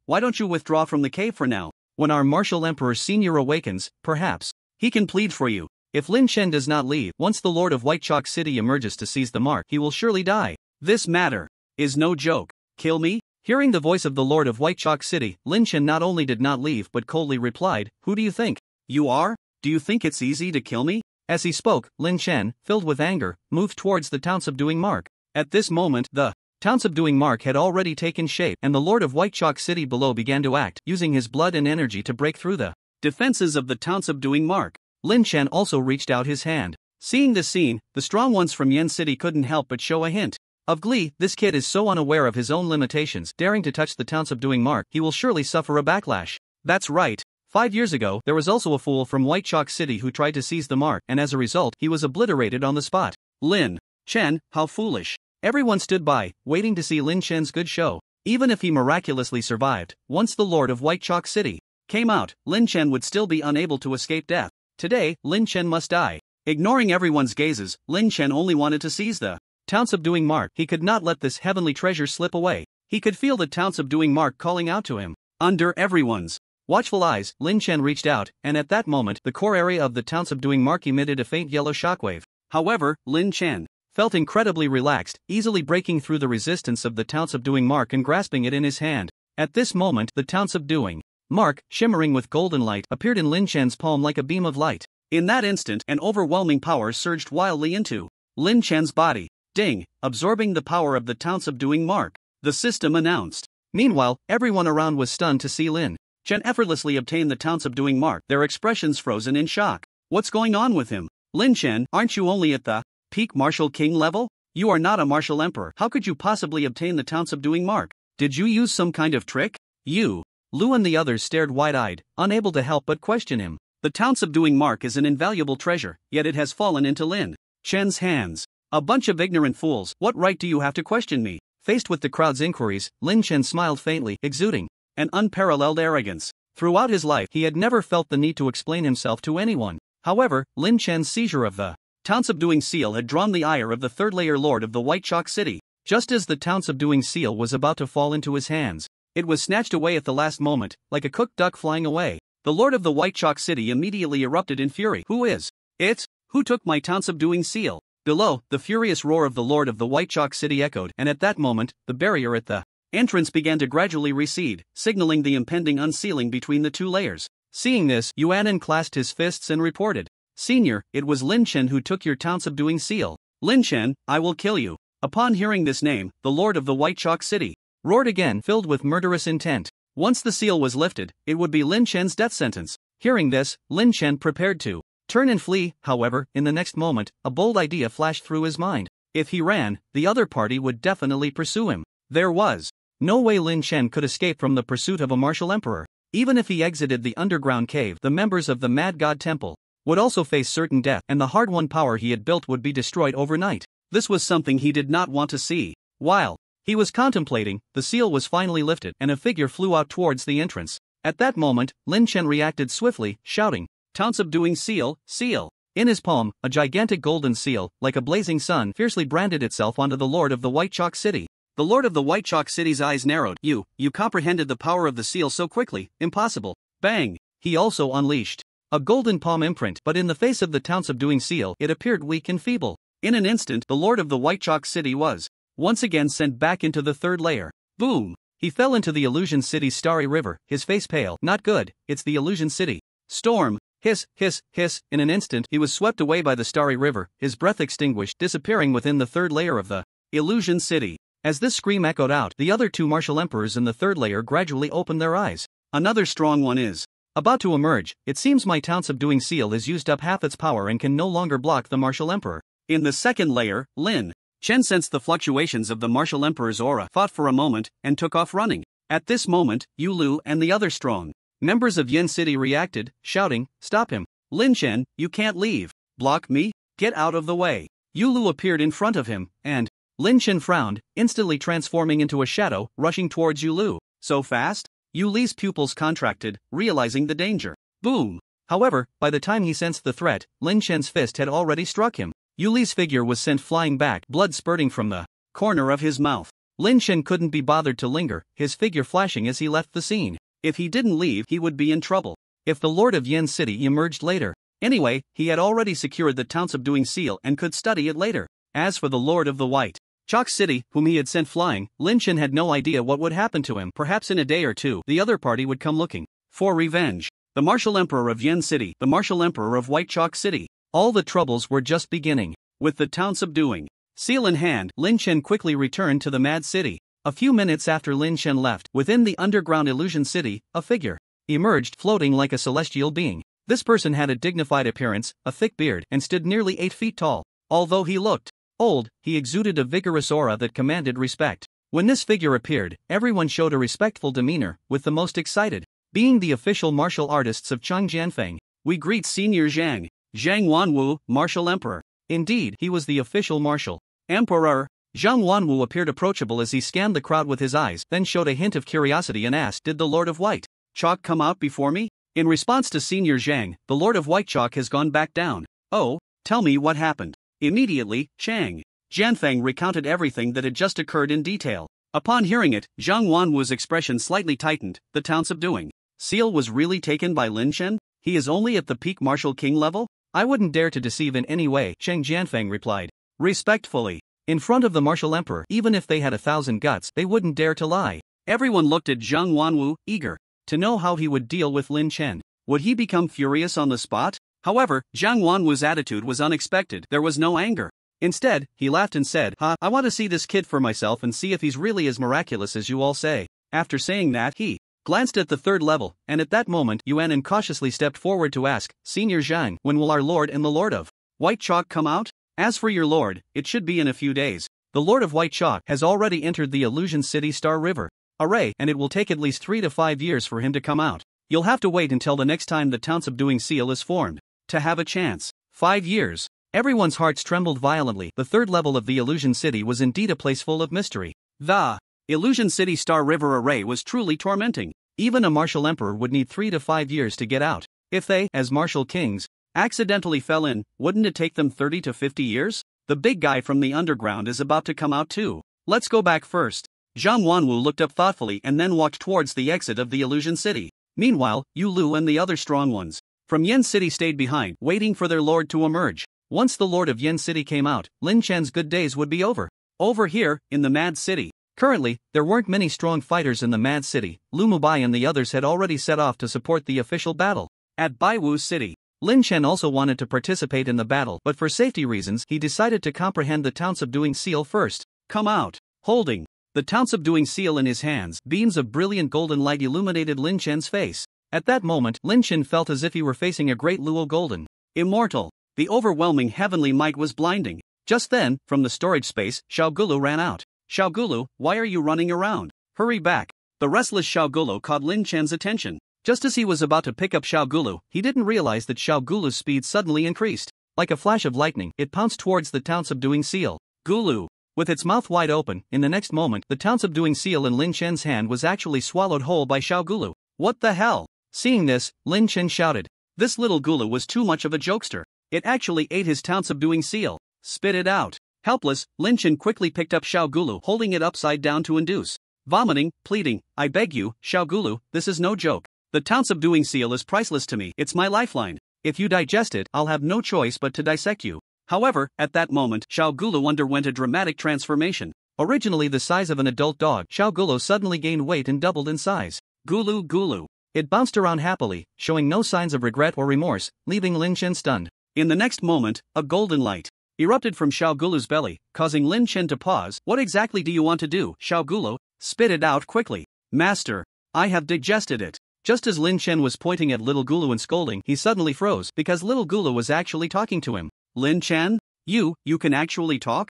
why don't you withdraw from the cave for now? When our martial emperor senior awakens, perhaps he can plead for you. If Lin Chen does not leave, once the Lord of White Chalk City emerges to seize the mark, he will surely die. This matter is no joke. Kill me? Hearing the voice of the Lord of White Chalk City, Lin Chen not only did not leave but coldly replied, who do you think you are? Do you think it's easy to kill me? As he spoke, Lin Chen, filled with anger, moved towards the town subduing mark. At this moment, the town subduing mark had already taken shape, and the Lord of White Chalk City below began to act, using his blood and energy to break through the defenses of the town subduing mark. Lin Chen also reached out his hand. Seeing this scene, the strong ones from Yen City couldn't help but show a hint of glee. This kid is so unaware of his own limitations, daring to touch the town subduing mark, he will surely suffer a backlash. That's right. 5 years ago, there was also a fool from White Chalk City who tried to seize the mark, and as a result, he was obliterated on the spot. Lin Chen, how foolish. Everyone stood by, waiting to see Lin Chen's good show. Even if he miraculously survived, once the Lord of White Chalk City came out, Lin Chen would still be unable to escape death. Today, Lin Chen must die. Ignoring everyone's gazes, Lin Chen only wanted to seize the town subduing mark. He could not let this heavenly treasure slip away. He could feel the town subduing mark calling out to him. Under everyone's watchful eyes, Lin Chen reached out, and at that moment, the core area of the town subduing mark emitted a faint yellow shockwave. However, Lin Chen felt incredibly relaxed, easily breaking through the resistance of the town subduing mark and grasping it in his hand. At this moment, the town subduing mark, shimmering with golden light, appeared in Lin Chen's palm like a beam of light. In that instant, an overwhelming power surged wildly into Lin Chen's body. Ding! Absorbing the power of the town subduing mark, the system announced. Meanwhile, everyone around was stunned to see Lin Chen effortlessly obtain the town subduing mark, their expressions frozen in shock. What's going on with him? Lin Chen, aren't you only at the peak martial king level? You are not a martial emperor. How could you possibly obtain the town subduing mark? Did you use some kind of trick? You, Lu and the others stared wide-eyed, unable to help but question him. The town subduing mark is an invaluable treasure, yet it has fallen into Lin Chen's hands. A bunch of ignorant fools, what right do you have to question me? Faced with the crowd's inquiries, Lin Chen smiled faintly, exuding an unparalleled arrogance. Throughout his life, he had never felt the need to explain himself to anyone. However, Lin Chen's seizure of the town subduing seal had drawn the ire of the third-layer lord of the White Chalk City. Just as the town subduing seal was about to fall into his hands, it was snatched away at the last moment, like a cooked duck flying away. The lord of the White Chalk City immediately erupted in fury. Who is it? Who took my town subduing seal? Below, the furious roar of the lord of the White Chalk City echoed, and at that moment, the barrier at the entrance began to gradually recede, signaling the impending unsealing between the two layers. Seeing this, Yuanan clasped his fists and reported, Senior, it was Lin Chen who took your town subduing seal. Lin Chen, I will kill you. Upon hearing this name, the lord of the White Chalk City roared again, filled with murderous intent. Once the seal was lifted, it would be Lin Chen's death sentence. Hearing this, Lin Chen prepared to turn and flee. However, in the next moment, a bold idea flashed through his mind. If he ran, the other party would definitely pursue him. There was no way Lin Chen could escape from the pursuit of a martial emperor. Even if he exited the underground cave, the members of the Mad God Temple would also face certain death, and the hard-won power he had built would be destroyed overnight. This was something he did not want to see. While he was contemplating, the seal was finally lifted, and a figure flew out towards the entrance. At that moment, Lin Chen reacted swiftly, shouting, Town subduing seal, seal. In his palm, a gigantic golden seal, like a blazing sun, fiercely branded itself onto the lord of the White Chalk City. The lord of the White Chalk City's eyes narrowed. You comprehended the power of the seal so quickly, impossible. Bang! He also unleashed a golden palm imprint, but in the face of the town subduing seal, it appeared weak and feeble. In an instant, the lord of the White Chalk City was once again sent back into the third layer. Boom! He fell into the Illusion City's starry river, his face pale. Not good, it's the Illusion City. Storm! Hiss, hiss, hiss. In an instant, he was swept away by the starry river, his breath extinguished, disappearing within the third layer of the Illusion City. As this scream echoed out, the other two martial emperors in the third layer gradually opened their eyes. Another strong one is about to emerge. It seems my town subduing seal has used up half its power and can no longer block the martial emperor. In the second layer, Lin Chen sensed the fluctuations of the martial emperor's aura, fought for a moment, and took off running. At this moment, Yu Lu and the other strong members of Yen City reacted, shouting, Stop him. Lin Chen, you can't leave. Block me? Get out of the way. Yu Lu appeared in front of him, and Lin Chen frowned, instantly transforming into a shadow, rushing towards Yu Lu. So fast? Yu Li's pupils contracted, realizing the danger. Boom! However, by the time he sensed the threat, Lin Chen's fist had already struck him. Yu Li's figure was sent flying back, blood spurting from the corner of his mouth. Lin Chen couldn't be bothered to linger, his figure flashing as he left the scene. If he didn't leave, he would be in trouble. If the Lord of Yen City emerged later. Anyway, he had already secured the town subduing seal and could study it later. As for the Lord of the White Chalk City, whom he had sent flying, Lin Chen had no idea what would happen to him. Perhaps in a day or two, the other party would come looking for revenge. The Martial Emperor of Yen City, the Martial Emperor of White Chalk City. All the troubles were just beginning. With the town subduing seal in hand, Lin Chen quickly returned to the Mad City. A few minutes after Lin Chen left, within the underground illusion city, a figure emerged floating like a celestial being. This person had a dignified appearance, a thick beard, and stood nearly 8 feet tall. Although he looked old, he exuded a vigorous aura that commanded respect. When this figure appeared, everyone showed a respectful demeanor, with the most excited being the official martial artists of Chang Jianfeng. We greet Senior Zhang Wanwu, Martial Emperor. Indeed, he was the official martial emperor. Zhang Wanwu appeared approachable as he scanned the crowd with his eyes, then showed a hint of curiosity and asked, "Did the Lord of White Chalk come out before me?" In response to Senior Zhang, "The Lord of White Chalk has gone back down." "Oh, tell me what happened." Immediately, Chang Jianfeng recounted everything that had just occurred in detail. Upon hearing it, Zhang Wanwu's expression slightly tightened. The town subduing seal was really taken by Lin Chen? He is only at the peak martial king level? "I wouldn't dare to deceive in any way," Chang Jianfeng replied respectfully. In front of the martial emperor, even if they had 1,000 guts, they wouldn't dare to lie. Everyone looked at Zhang Wanwu, eager to know how he would deal with Lin Chen. Would he become furious on the spot? However, Zhang Wanwu's attitude was unexpected. There was no anger. Instead, he laughed and said, I want to see this kid for myself and see if he's really as miraculous as you all say." After saying that, he glanced at the third level, and at that moment Yuan cautiously stepped forward to ask, "Senior Zhang, when will our Lord and the Lord of White Chalk come out?" "As for your Lord, it should be in a few days. The Lord of White Chalk has already entered the Illusion City Star River Array, and it will take at least 3 to 5 years for him to come out. You'll have to wait until the next time the town subduing seal is formed to have a chance." 5 years. Everyone's hearts trembled violently. The third level of the Illusion City was indeed a place full of mystery. The Illusion City Star River Array was truly tormenting. Even a martial emperor would need 3 to 5 years to get out. If they, as martial kings, accidentally fell in, wouldn't it take them 30 to 50 years? The big guy from the underground is about to come out too. Let's go back first. Zhang Wanwu looked up thoughtfully and then walked towards the exit of the Illusion City. Meanwhile, Yu Lu and the other strong ones from Yen City stayed behind, waiting for their lord to emerge. Once the Lord of Yen City came out, Lin Chen's good days would be over. Over here, in the Mad City. Currently, there weren't many strong fighters in the Mad City. Lu Mubai and the others had already set off to support the official battle. At Baiwu City, Lin Chen also wanted to participate in the battle, but for safety reasons, he decided to comprehend the town subduing seal first. "Come out." Holding the town subduing seal in his hands, beams of brilliant golden light illuminated Lin Chen's face. At that moment, Lin Chen felt as if he were facing a great Luo Golden Immortal. The overwhelming heavenly might was blinding. Just then, from the storage space, Xiaogulu ran out. "Xiaogulu, why are you running around? Hurry back." The restless Xiaogulu caught Lin Chen's attention. Just as he was about to pick up Xiaogulu, he didn't realize that Xiaogulu's speed suddenly increased. Like a flash of lightning, it pounced towards the town subduing seal. Gulu. With its mouth wide open, in the next moment, the town subduing seal in Lin Chen's hand was actually swallowed whole by Xiaogulu. "What the hell?" Seeing this, Lin Chen shouted. This little Gulu was too much of a jokester. It actually ate his town subduing seal. "Spit it out." Helpless, Lin Chen quickly picked up Xiaogulu, holding it upside down to induce vomiting, pleading, "I beg you, Xiaogulu, this is no joke. The town subduing seal is priceless to me. It's my lifeline. If you digest it, I'll have no choice but to dissect you." However, at that moment, Xiaogulu underwent a dramatic transformation. Originally the size of an adult dog, Xiaogulu suddenly gained weight and doubled in size. Gulu Gulu. It bounced around happily, showing no signs of regret or remorse, leaving Lin Chen stunned. In the next moment, a golden light erupted from Xiaogulu's belly, causing Lin Chen to pause. "What exactly do you want to do, Xiaogulu? Spit it out quickly." "Master, I have digested it." Just as Lin Chen was pointing at little Gulu and scolding, he suddenly froze, because little Gulu was actually talking to him. "Lin Chen? You can actually talk?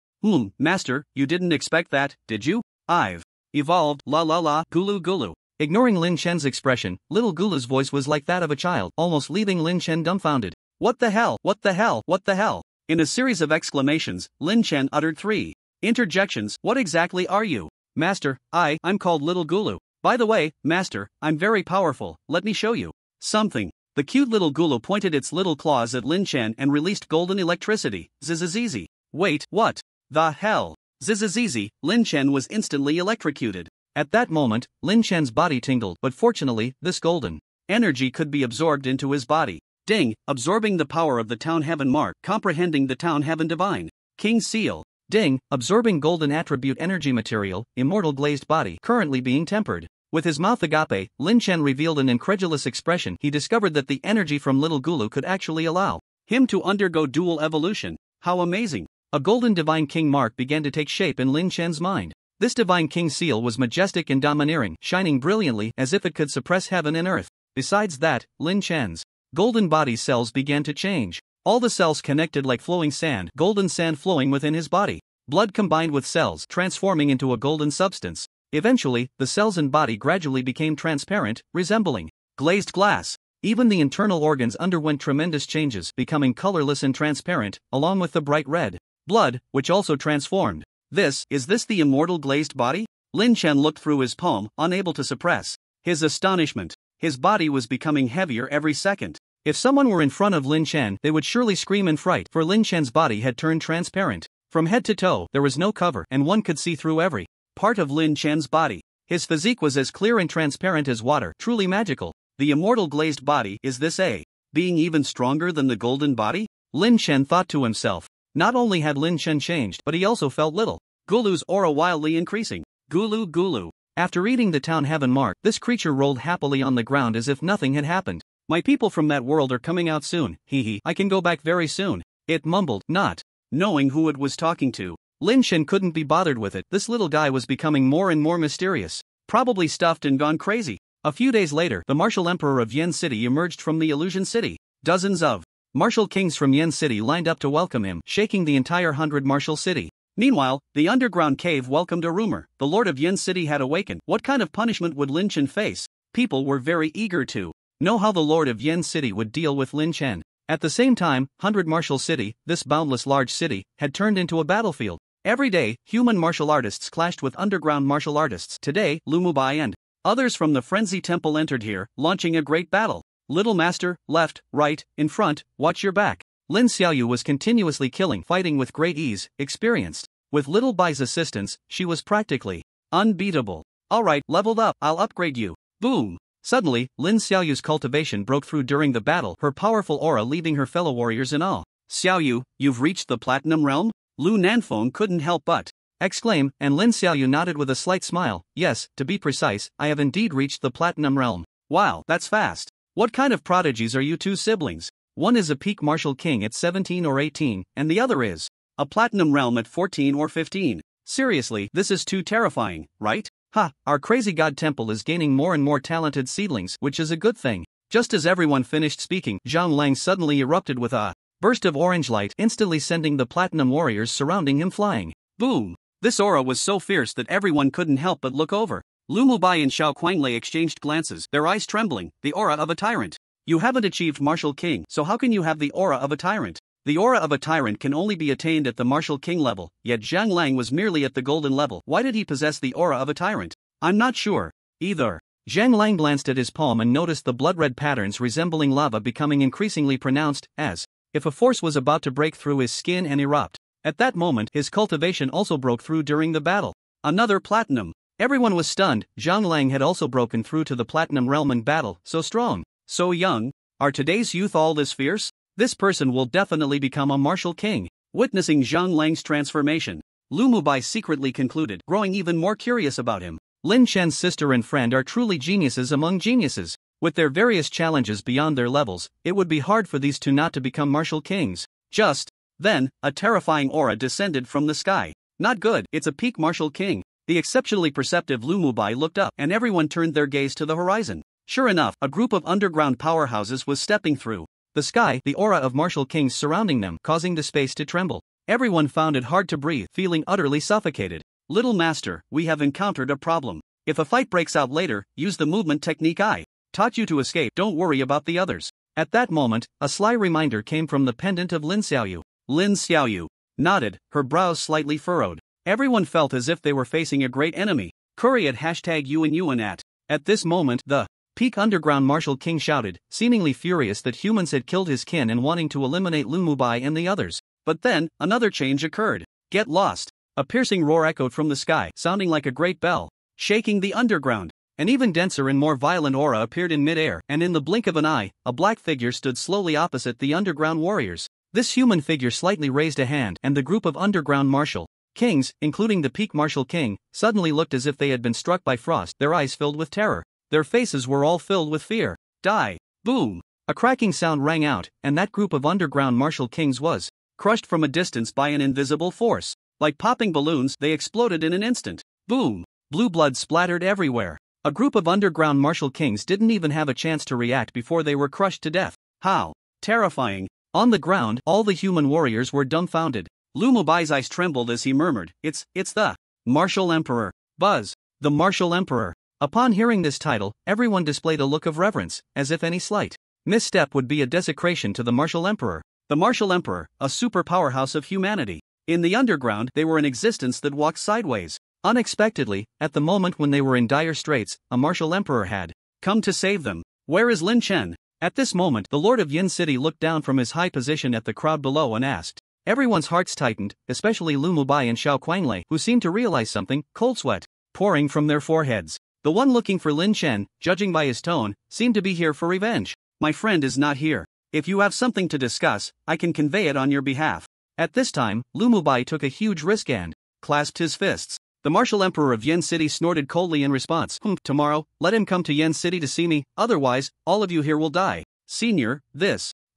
Master, you didn't expect that, did you? I've evolved, la la la, Gulu Gulu." Ignoring Lin Chen's expression, little Gulu's voice was like that of a child, almost leaving Lin Chen dumbfounded. "What the hell, what the hell, what the hell?" In a series of exclamations, Lin Chen uttered 3 interjections. "What exactly are you?" "Master, I'm called Little Gulu. By the way, Master, I'm very powerful, let me show you something." The cute little Gulu pointed its little claws at Lin Chen and released golden electricity. Zzz. "Wait, what the hell?" Zizizizi, Lin Chen was instantly electrocuted. At that moment, Lin Chen's body tingled, but fortunately, this golden energy could be absorbed into his body. Ding, absorbing the power of the Town Heaven Mark, comprehending the Town Heaven Divine King Seal. Ding, absorbing golden attribute energy material, immortal glazed body, currently being tempered. With his mouth agape, Lin Chen revealed an incredulous expression. He discovered that the energy from Little Gulu could actually allow him to undergo dual evolution. How amazing! A golden divine king mark began to take shape in Lin Chen's mind. This divine king seal was majestic and domineering, shining brilliantly as if it could suppress heaven and earth. Besides that, Lin Chen's golden body cells began to change. All the cells connected like flowing sand, golden sand flowing within his body. Blood combined with cells, transforming into a golden substance. Eventually, the cells and body gradually became transparent, resembling glazed glass. Even the internal organs underwent tremendous changes, becoming colorless and transparent, along with the bright red blood, which also transformed. Is this the immortal glazed body? Lin Chen looked through his palm, unable to suppress his astonishment. His body was becoming heavier every second. If someone were in front of Lin Chen, they would surely scream in fright, for Lin Chen's body had turned transparent. From head to toe, there was no cover, and one could see through every part of Lin Chen's body. His physique was as clear and transparent as water, truly magical. The immortal glazed body, is this a being even stronger than the golden body? Lin Chen thought to himself. Not only had Lin Chen changed, but he also felt Little Gulu's aura wildly increasing. Gulu Gulu. After eating the Town Heaven Mark, this creature rolled happily on the ground as if nothing had happened. My people from that world are coming out soon, hee. I can go back very soon. It mumbled, not knowing who it was talking to. Lin Chen couldn't be bothered with it. This little guy was becoming more and more mysterious. Probably stuffed and gone crazy. A few days later, the martial emperor of Yen City emerged from the illusion city. Dozens of martial kings from Yen City lined up to welcome him, shaking the entire 100 martial city. Meanwhile, the underground cave welcomed a rumor. The lord of Yen City had awakened. What kind of punishment would Lin Chen face? People were very eager to know how the lord of Yen City would deal with Lin Chen. At the same time, 100 Martial City, this boundless large city, had turned into a battlefield. Every day, human martial artists clashed with underground martial artists. Today, Lumubai and others from the Frenzy Temple entered here, launching a great battle. Little master, left, right, in front, watch your back. Lin Xiaoyu was continuously fighting with great ease, experienced. With Little Bai's assistance, she was practically unbeatable. Alright, leveled up, I'll upgrade you. Boom! Suddenly, Lin Xiaoyu's cultivation broke through during the battle, her powerful aura leaving her fellow warriors in awe. Xiaoyu, you've reached the Platinum Realm? Lu Nanfeng couldn't help but exclaim, and Lin Xiaoyu nodded with a slight smile. Yes, to be precise, I have indeed reached the Platinum Realm. Wow, that's fast. What kind of prodigies are you two siblings? One is a peak martial king at 17 or 18, and the other is a Platinum Realm at 14 or 15. Seriously, this is too terrifying, right? Ha, our crazy god temple is gaining more and more talented seedlings, which is a good thing. Just as everyone finished speaking, Zhang Lang suddenly erupted with a burst of orange light, instantly sending the platinum warriors surrounding him flying. Boom! This aura was so fierce that everyone couldn't help but look over. Lu Mubai and Xiao Kuanglei exchanged glances, their eyes trembling. The aura of a tyrant. You haven't achieved Martial King, so how can you have the aura of a tyrant? The aura of a tyrant can only be attained at the Martial King level, yet Zhang Lang was merely at the golden level. Why did he possess the aura of a tyrant? I'm not sure. Either. Zhang Lang glanced at his palm and noticed the blood-red patterns resembling lava becoming increasingly pronounced, as if a force was about to break through his skin and erupt. At that moment, his cultivation also broke through during the battle. Another platinum. Everyone was stunned. Zhang Lang had also broken through to the Platinum Realm in battle. So strong, so young. Are today's youth all this fierce? This person will definitely become a martial king. Witnessing Zhang Lang's transformation, Lu Mubai secretly concluded, growing even more curious about him. Lin Chen's sister and friend are truly geniuses among geniuses. With their various challenges beyond their levels, it would be hard for these two not to become martial kings. Just then, a terrifying aura descended from the sky. Not good, it's a peak martial king. The exceptionally perceptive Lu Mubai looked up, and everyone turned their gaze to the horizon. Sure enough, a group of underground powerhouses was stepping through the sky, the aura of martial kings surrounding them, causing the space to tremble. Everyone found it hard to breathe, feeling utterly suffocated. Little master, we have encountered a problem. If a fight breaks out later, use the movement technique I taught you to escape. Don't worry about the others. At that moment, a sly reminder came from the pendant of Lin Xiaoyu. Lin Xiaoyu nodded, her brows slightly furrowed. Everyone felt as if they were facing a great enemy. Curry at #Yuan at. At this moment, the peak underground martial king shouted, seemingly furious that humans had killed his kin and wanting to eliminate Lu Mubai and the others. But then, another change occurred. Get lost. A piercing roar echoed from the sky, sounding like a great bell, shaking the underground. An even denser and more violent aura appeared in midair, and in the blink of an eye, a black figure stood slowly opposite the underground warriors. This human figure slightly raised a hand, and the group of underground martial kings, including the peak martial king, suddenly looked as if they had been struck by frost, their eyes filled with terror. Their faces were all filled with fear. Die! Boom! A cracking sound rang out, and that group of underground martial kings was crushed from a distance by an invisible force. Like popping balloons, they exploded in an instant. Boom! Blue blood splattered everywhere. A group of underground martial kings didn't even have a chance to react before they were crushed to death. How terrifying! On the ground, all the human warriors were dumbfounded. Lu Mubai's eyes trembled as he murmured, It's the Martial Emperor. Buzz! The Martial Emperor. Upon hearing this title, everyone displayed a look of reverence, as if any slight misstep would be a desecration to the Martial Emperor. The Martial Emperor, a super powerhouse of humanity. In the underground, they were an existence that walked sideways. Unexpectedly, at the moment when they were in dire straits, a Martial Emperor had come to save them. Where is Lin Chen? At this moment, the Lord of Yin City looked down from his high position at the crowd below and asked. Everyone's hearts tightened, especially Lu Mubai and Xiao Quanglei, who seemed to realize something, cold sweat pouring from their foreheads. The one looking for Lin Chen, judging by his tone, seemed to be here for revenge. My friend is not here. If you have something to discuss, I can convey it on your behalf. At this time, Lu Mubai took a huge risk and clasped his fists. The Martial Emperor of Yen City snorted coldly in response. Tomorrow, let him come to Yen City to see me, otherwise, all of you here will die. Senior,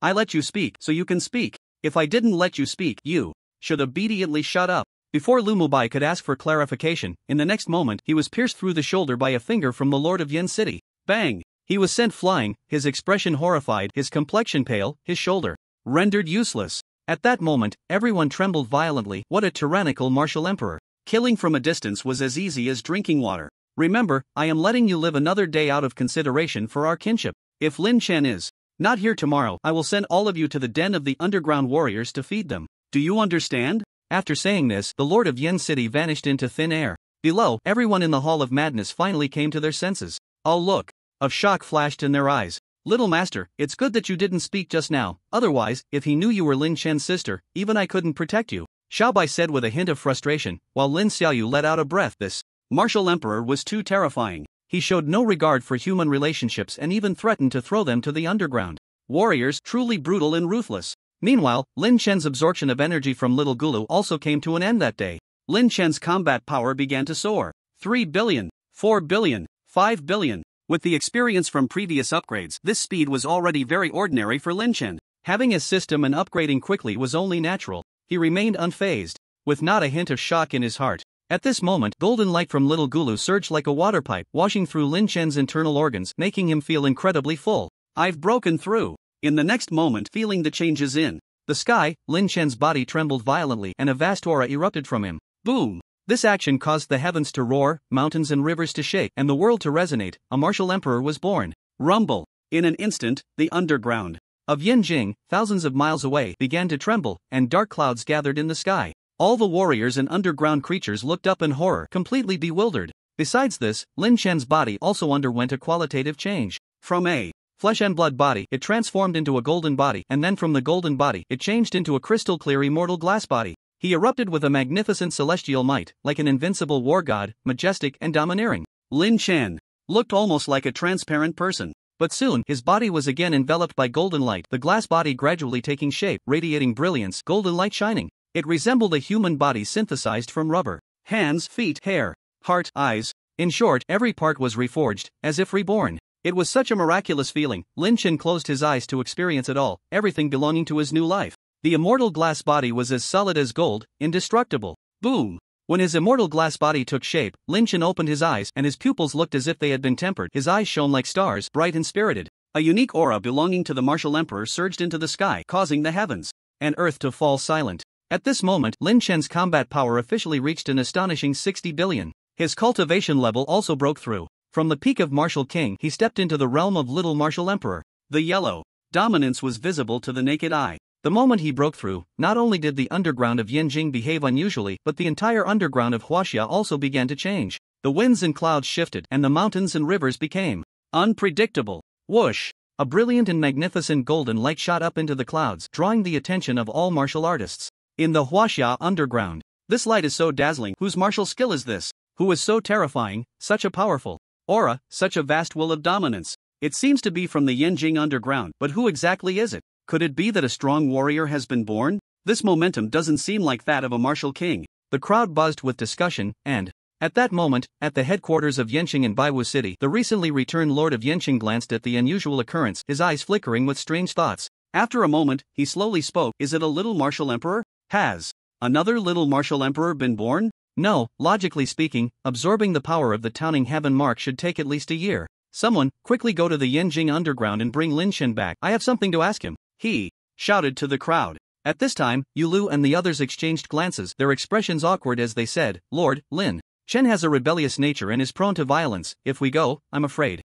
I let you speak so you can speak. If I didn't let you speak, you should immediately shut up. Before Lu Mubai could ask for clarification, in the next moment he was pierced through the shoulder by a finger from the Lord of Yen City. Bang! He was sent flying, his expression horrified, his complexion pale, his shoulder rendered useless. At that moment, everyone trembled violently. What a tyrannical martial emperor. Killing from a distance was as easy as drinking water. Remember, I am letting you live another day out of consideration for our kinship. If Lin Chen is not here tomorrow, I will send all of you to the den of the underground warriors to feed them. Do you understand? After saying this, the Lord of Yen City vanished into thin air. Below, everyone in the Hall of Madness finally came to their senses. A look of shock flashed in their eyes. Little master, it's good that you didn't speak just now, otherwise, if he knew you were Lin Chen's sister, even I couldn't protect you. Xiaobai said with a hint of frustration, while Lin Xiaoyu let out a breath. This martial emperor was too terrifying. He showed no regard for human relationships and even threatened to throw them to the underground. Warriors, truly brutal and ruthless. Meanwhile, Lin Chen's absorption of energy from Little Gulu also came to an end that day. Lin Chen's combat power began to soar. 3 billion, 4 billion, 5 billion. With the experience from previous upgrades, this speed was already very ordinary for Lin Chen. Having a system and upgrading quickly was only natural. He remained unfazed, with not a hint of shock in his heart. At this moment, golden light from Little Gulu surged like a water pipe, washing through Lin Chen's internal organs, making him feel incredibly full. I've broken through. In the next moment, feeling the changes in the sky, Lin Chen's body trembled violently and a vast aura erupted from him. Boom! This action caused the heavens to roar, mountains and rivers to shake, and the world to resonate. A martial emperor was born. Rumble! In an instant, the underground of Yinjing, thousands of miles away, began to tremble, and dark clouds gathered in the sky. All the warriors and underground creatures looked up in horror, completely bewildered. Besides this, Lin Chen's body also underwent a qualitative change. From a flesh and blood body, it transformed into a golden body, and then from the golden body, it changed into a crystal clear immortal glass body. He erupted with a magnificent celestial might, like an invincible war god, majestic and domineering. Lin Chen looked almost like a transparent person. But soon, his body was again enveloped by golden light, the glass body gradually taking shape, radiating brilliance, golden light shining. It resembled a human body synthesized from rubber. Hands, feet, hair, heart, eyes. In short, every part was reforged, as if reborn. It was such a miraculous feeling. Lin Chen closed his eyes to experience it all, everything belonging to his new life. The immortal glass body was as solid as gold, indestructible. Boom! When his immortal glass body took shape, Lin Chen opened his eyes, and his pupils looked as if they had been tempered. His eyes shone like stars, bright and spirited. A unique aura belonging to the martial emperor surged into the sky, causing the heavens and earth to fall silent. At this moment, Lin Chen's combat power officially reached an astonishing 60 billion. His cultivation level also broke through. From the peak of Martial King, he stepped into the realm of Little Martial Emperor. The yellow dominance was visible to the naked eye. The moment he broke through, not only did the underground of Yinjing behave unusually, but the entire underground of Huaxia also began to change. The winds and clouds shifted, and the mountains and rivers became unpredictable. Whoosh! A brilliant and magnificent golden light shot up into the clouds, drawing the attention of all martial artists. In the Huaxia underground, This light is so dazzling. Whose martial skill is this? Who is so terrifying, such a powerful aura, such a vast will of dominance? It seems to be from the Yenjing underground, but who exactly is it? Could it be that a strong warrior has been born? This momentum doesn't seem like that of a martial king. The crowd buzzed with discussion, and at that moment, at the headquarters of Yenching in Baiwu City, the recently returned Lord of Yenching glanced at the unusual occurrence, his eyes flickering with strange thoughts. After a moment, he slowly spoke. Is it a little martial emperor? Has another little martial emperor been born? No, logically speaking, absorbing the power of the Towning Heaven mark should take at least a year. Someone, quickly go to the Yenjing underground and bring Lin Shen back. I have something to ask him. He shouted to the crowd. At this time, Yulu and the others exchanged glances, their expressions awkward as they said, Lord, Lin Shen has a rebellious nature and is prone to violence. If we go, I'm afraid.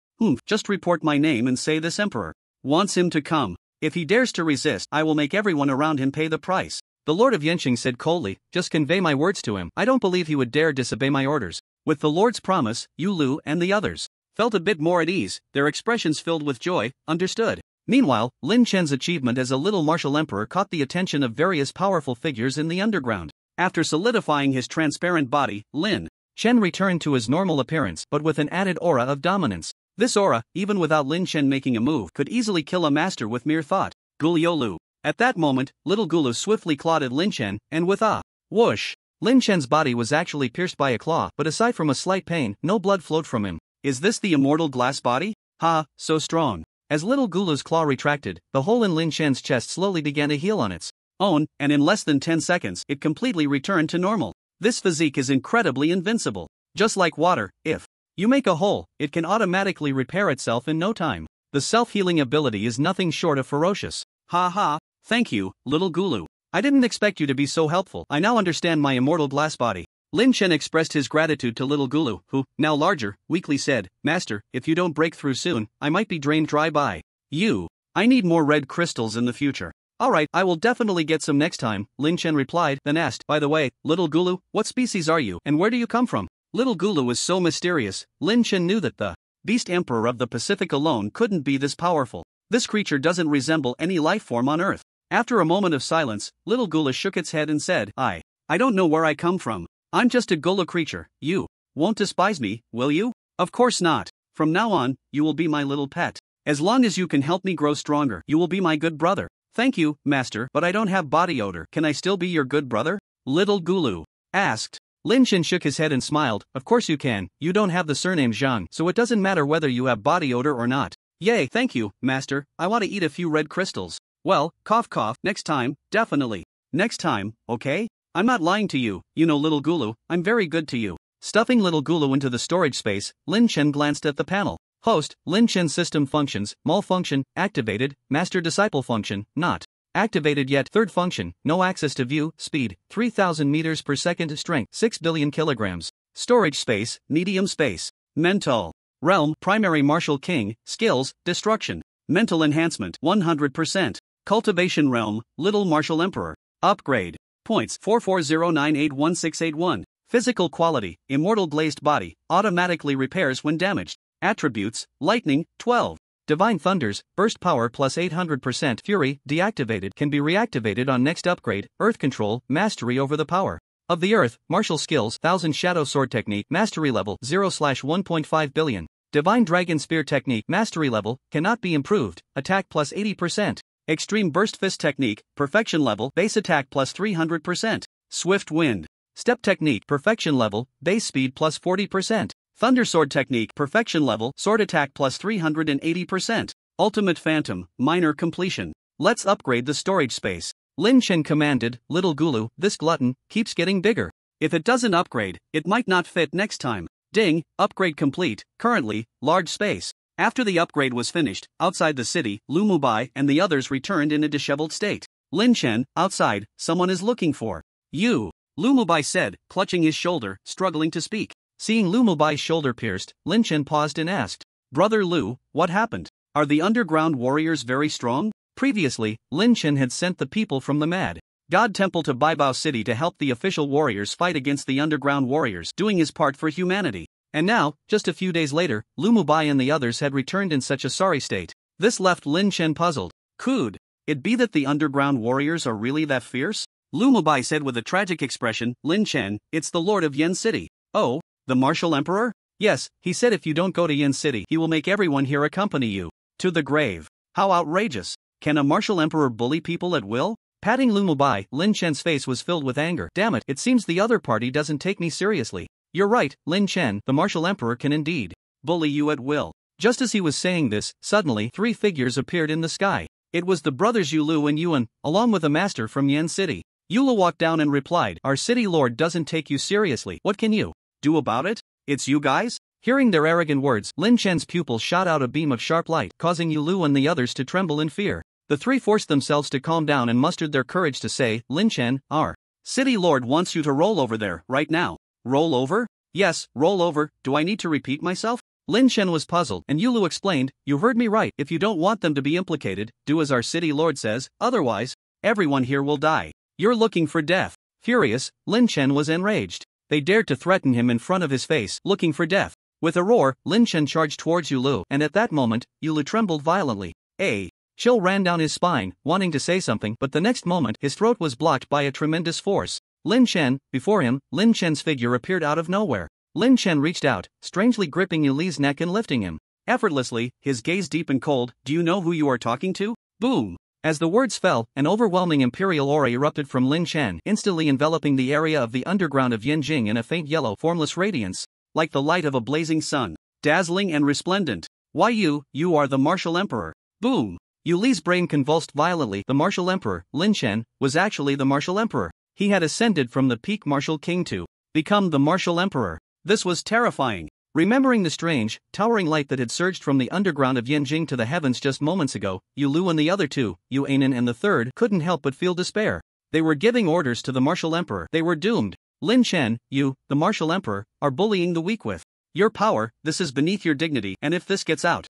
Just report my name and say this emperor wants him to come. If he dares to resist, I will make everyone around him pay the price. The Lord of Yenching said coldly, just convey my words to him. I don't believe he would dare disobey my orders. With the Lord's promise, Yulu and the others felt a bit more at ease, their expressions filled with joy. Understood. Meanwhile, Lin Chen's achievement as a little martial emperor caught the attention of various powerful figures in the underground. After solidifying his transparent body, Lin Chen returned to his normal appearance, but with an added aura of dominance. This aura, even without Lin Chen making a move, could easily kill a master with mere thought. Guliolu. At that moment, little Gulu swiftly clawed at Lin Chen, and with a whoosh, Lin Chen's body was actually pierced by a claw, but aside from a slight pain, no blood flowed from him. Is this the immortal glass body? Ha, so strong. As little Gulu's claw retracted, the hole in Lin Chen's chest slowly began to heal on its own, and in less than 10 seconds, it completely returned to normal. This physique is incredibly invincible. Just like water, if you make a hole, it can automatically repair itself in no time. The self-healing ability is nothing short of ferocious. Ha ha, thank you, little Gulu. I didn't expect you to be so helpful. I now understand my immortal glass body. Lin Chen expressed his gratitude to little Gulu, who, now larger, weakly said, Master, if you don't break through soon, I might be drained dry by you. I need more red crystals in the future. Alright, I will definitely get some next time, Lin Chen replied, then asked, by the way, little Gulu, what species are you, and where do you come from? Little Gulu was so mysterious, Lin Chen knew that the Beast Emperor of the Pacific alone couldn't be this powerful. This creature doesn't resemble any life form on Earth. After a moment of silence, little Gula shook its head and said, I don't know where I come from. I'm just a Gula creature. You won't despise me, will you? Of course not. From now on, you will be my little pet. As long as you can help me grow stronger, you will be my good brother. Thank you, Master, but I don't have body odor. Can I still be your good brother? Little Gulu asked. Lin Chen shook his head and smiled. Of course you can. You don't have the surname Zhang, so it doesn't matter whether you have body odor or not. Yay, thank you, Master. I want to eat a few red crystals. Well, cough cough, next time, definitely. Next time, okay? I'm not lying to you, you know little Gulu, I'm very good to you. Stuffing little Gulu into the storage space, Lin Chen glanced at the panel. Host, Lin Chen system functions, malfunction, activated, master disciple function, not activated yet. Third function, no access to view, speed, 3000 meters per second, strength, 6 billion kilograms. Storage space, medium space. Mental realm, primary martial king, skills, destruction. Mental enhancement, 100%. Cultivation realm, little martial emperor. Upgrade. Points 4409811681. Physical quality, immortal glazed body, automatically repairs when damaged. Attributes, lightning, 12. Divine thunders, burst power plus 800%. Fury, deactivated, can be reactivated on next upgrade. Earth control, mastery over the power of the earth. Martial skills, 1000 shadow sword technique, mastery level 0/1.5 billion. Divine dragon spear technique, mastery level, cannot be improved, attack plus 80%. Extreme burst fist technique, perfection level, base attack plus 300%. Swift wind step technique, perfection level, base speed plus 40%. Thunder sword technique, perfection level, sword attack plus 380%. Ultimate phantom, minor completion. Let's upgrade the storage space. Lin Chen commanded. Little Gulu, this glutton keeps getting bigger. If it doesn't upgrade, it might not fit next time. Ding, upgrade complete. Currently, large space. After the upgrade was finished, outside the city, Lu Mubai and the others returned in a disheveled state. Lin Chen, outside, someone is looking for you, Lu Mubai said, clutching his shoulder, struggling to speak. Seeing Lu Mubai's shoulder pierced, Lin Chen paused and asked, Brother Lu, what happened? Are the underground warriors very strong? Previously, Lin Chen had sent the people from the Mad God Temple to Baibao City to help the official warriors fight against the underground warriors, doing his part for humanity. And now, just a few days later, Lu Mubai and the others had returned in such a sorry state. This left Lin Chen puzzled. Could it be that the underground warriors are really that fierce? Lu Mubai said with a tragic expression. Lin Chen, it's the Lord of Yen City. Oh, the martial emperor? Yes, he said if you don't go to Yen City, he will make everyone here accompany you to the grave. How outrageous! Can a martial emperor bully people at will? Patting Lu Mubai, Lin Chen's face was filled with anger. Damn it, it seems the other party doesn't take me seriously. You're right, Lin Chen, the martial emperor can indeed bully you at will. Just as he was saying this, suddenly 3 figures appeared in the sky. It was the brothers Yulu and Yuan, along with a master from Yen City. Yulu walked down and replied, our city lord doesn't take you seriously. What can you do about it? It's you guys? Hearing their arrogant words, Lin Chen's pupils shot out a beam of sharp light, causing Yulu and the others to tremble in fear. The 3 forced themselves to calm down and mustered their courage to say, Lin Chen, our city lord wants you to roll over there, right now. Roll over? Yes, roll over. Do I need to repeat myself? Lin Chen was puzzled, and Yulu explained, you heard me right. If you don't want them to be implicated, do as our city lord says, otherwise, everyone here will die. You're looking for death. Furious, Lin Chen was enraged. They dared to threaten him in front of his face, looking for death. With a roar, Lin Chen charged towards Yulu, and at that moment, Yulu trembled violently. A chill ran down his spine, wanting to say something, but the next moment, his throat was blocked by a tremendous force. Lin Chen, before him, Lin Chen's figure appeared out of nowhere. Lin Chen reached out, strangely gripping Yuli's neck and lifting him. Effortlessly, his gaze deep and cold, do you know who you are talking to? Boom! As the words fell, an overwhelming imperial aura erupted from Lin Chen, instantly enveloping the area of the underground of Yanjing in a faint yellow, formless radiance, like the light of a blazing sun, dazzling and resplendent. Why you are the martial emperor. Boom! Yuli's brain convulsed violently. The martial emperor, Lin Chen, was actually the martial emperor. He had ascended from the peak martial king to become the martial emperor. This was terrifying. Remembering the strange, towering light that had surged from the underground of Yanjing to the heavens just moments ago, Yulu and the other 2, Yu Anan and the third, couldn't help but feel despair. They were giving orders to the martial emperor. They were doomed. Lin Chen, you, the martial emperor, are bullying the weak with your power. This is beneath your dignity, and if this gets out,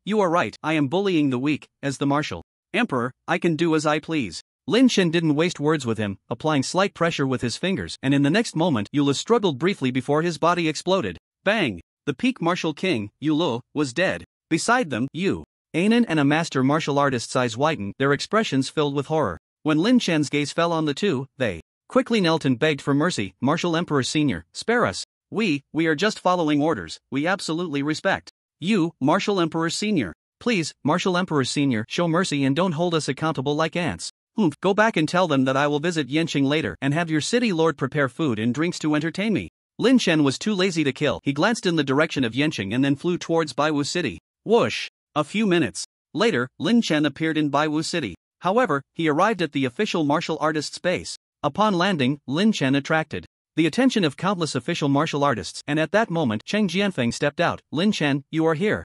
you are right, I am bullying the weak. As the martial emperor, I can do as I please. Lin Chen didn't waste words with him, applying slight pressure with his fingers, and in the next moment, Yulu struggled briefly before his body exploded. Bang! The peak martial king, Yulu, was dead. Beside them, Yu Anan and a master martial artist's eyes widened, their expressions filled with horror. When Lin Chen's gaze fell on the 2, they quickly knelt and begged for mercy. Martial Emperor Senior, spare us. We are just following orders. We absolutely respect you, Martial Emperor Senior. Please, Martial Emperor Senior, show mercy and don't hold us accountable like ants. Go back and tell them that I will visit Yanqing later and have your city lord prepare food and drinks to entertain me. Lin Chen was too lazy to kill. He glanced in the direction of Yanqing and then flew towards Baiwu City. Whoosh! A few minutes later, Lin Chen appeared in Baiwu City. However, he arrived at the official martial artist's base. Upon landing, Lin Chen attracted the attention of countless official martial artists, and at that moment Cheng Jianfeng stepped out. Lin Chen, you are here.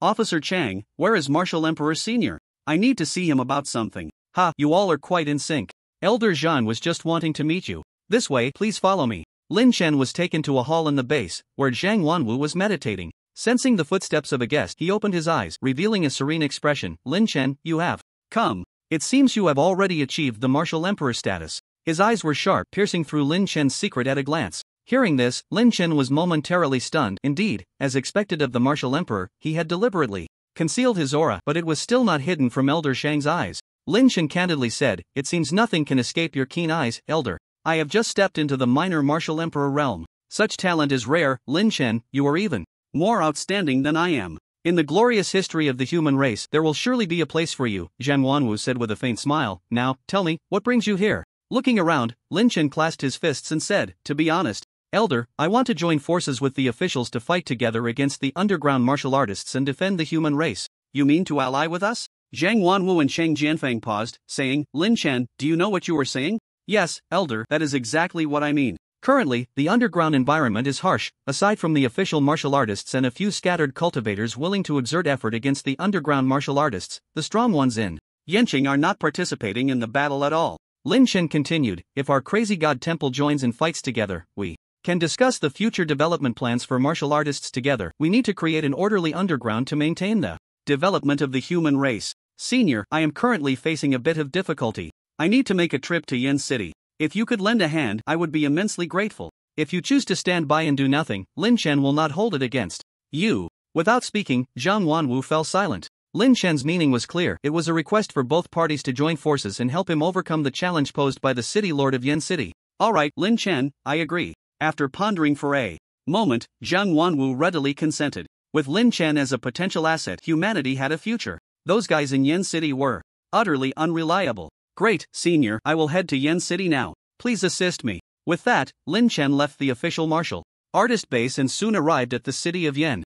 Officer Chang, where is Martial Emperor Senior? I need to see him about something. You all are quite in sync. Elder Zhan was just wanting to meet you. This way, please follow me. Lin Chen was taken to a hall in the base, where Zhang Wanwu was meditating. Sensing the footsteps of a guest, he opened his eyes, revealing a serene expression. Lin Chen, you have come. It seems you have already achieved the martial emperor status. His eyes were sharp, piercing through Lin Chen's secret at a glance. Hearing this, Lin Chen was momentarily stunned. Indeed, as expected of the martial emperor, he had deliberately concealed his aura, but it was still not hidden from Elder Shang's eyes. Lin Chen candidly said, it seems nothing can escape your keen eyes, Elder. I have just stepped into the minor martial emperor realm. Such talent is rare. Lin Chen, you are even more outstanding than I am. In the glorious history of the human race, there will surely be a place for you, Zhang Wanwu said with a faint smile. Now, tell me, what brings you here? Looking around, Lin Chen clasped his fists and said, to be honest, Elder, I want to join forces with the officials to fight together against the underground martial artists and defend the human race. You mean to ally with us? Zhang Wanwu and Cheng Jianfeng paused, saying, Lin Chen, do you know what you are saying? Yes, Elder, that is exactly what I mean. Currently, the underground environment is harsh. Aside from the official martial artists and a few scattered cultivators willing to exert effort against the underground martial artists, the strong ones in Yanqing are not participating in the battle at all. Lin Chen continued, if our crazy god temple joins and fights together, we can discuss the future development plans for martial artists together. We need to create an orderly underground to maintain the development of the human race. Senior, I am currently facing a bit of difficulty. I need to make a trip to Yen City. If you could lend a hand, I would be immensely grateful. If you choose to stand by and do nothing, Lin Chen will not hold it against you. Without speaking, Zhang Wanwu fell silent. Lin Chen's meaning was clear. It was a request for both parties to join forces and help him overcome the challenge posed by the city lord of Yen City. Alright, Lin Chen, I agree. After pondering for a moment, Zhang Wanwu readily consented. With Lin Chen as a potential asset, humanity had a future. Those guys in Yen City were utterly unreliable. Great, senior, I will head to Yen City now. Please assist me. With that, Lin Chen left the official martial artist base and soon arrived at the city of Yen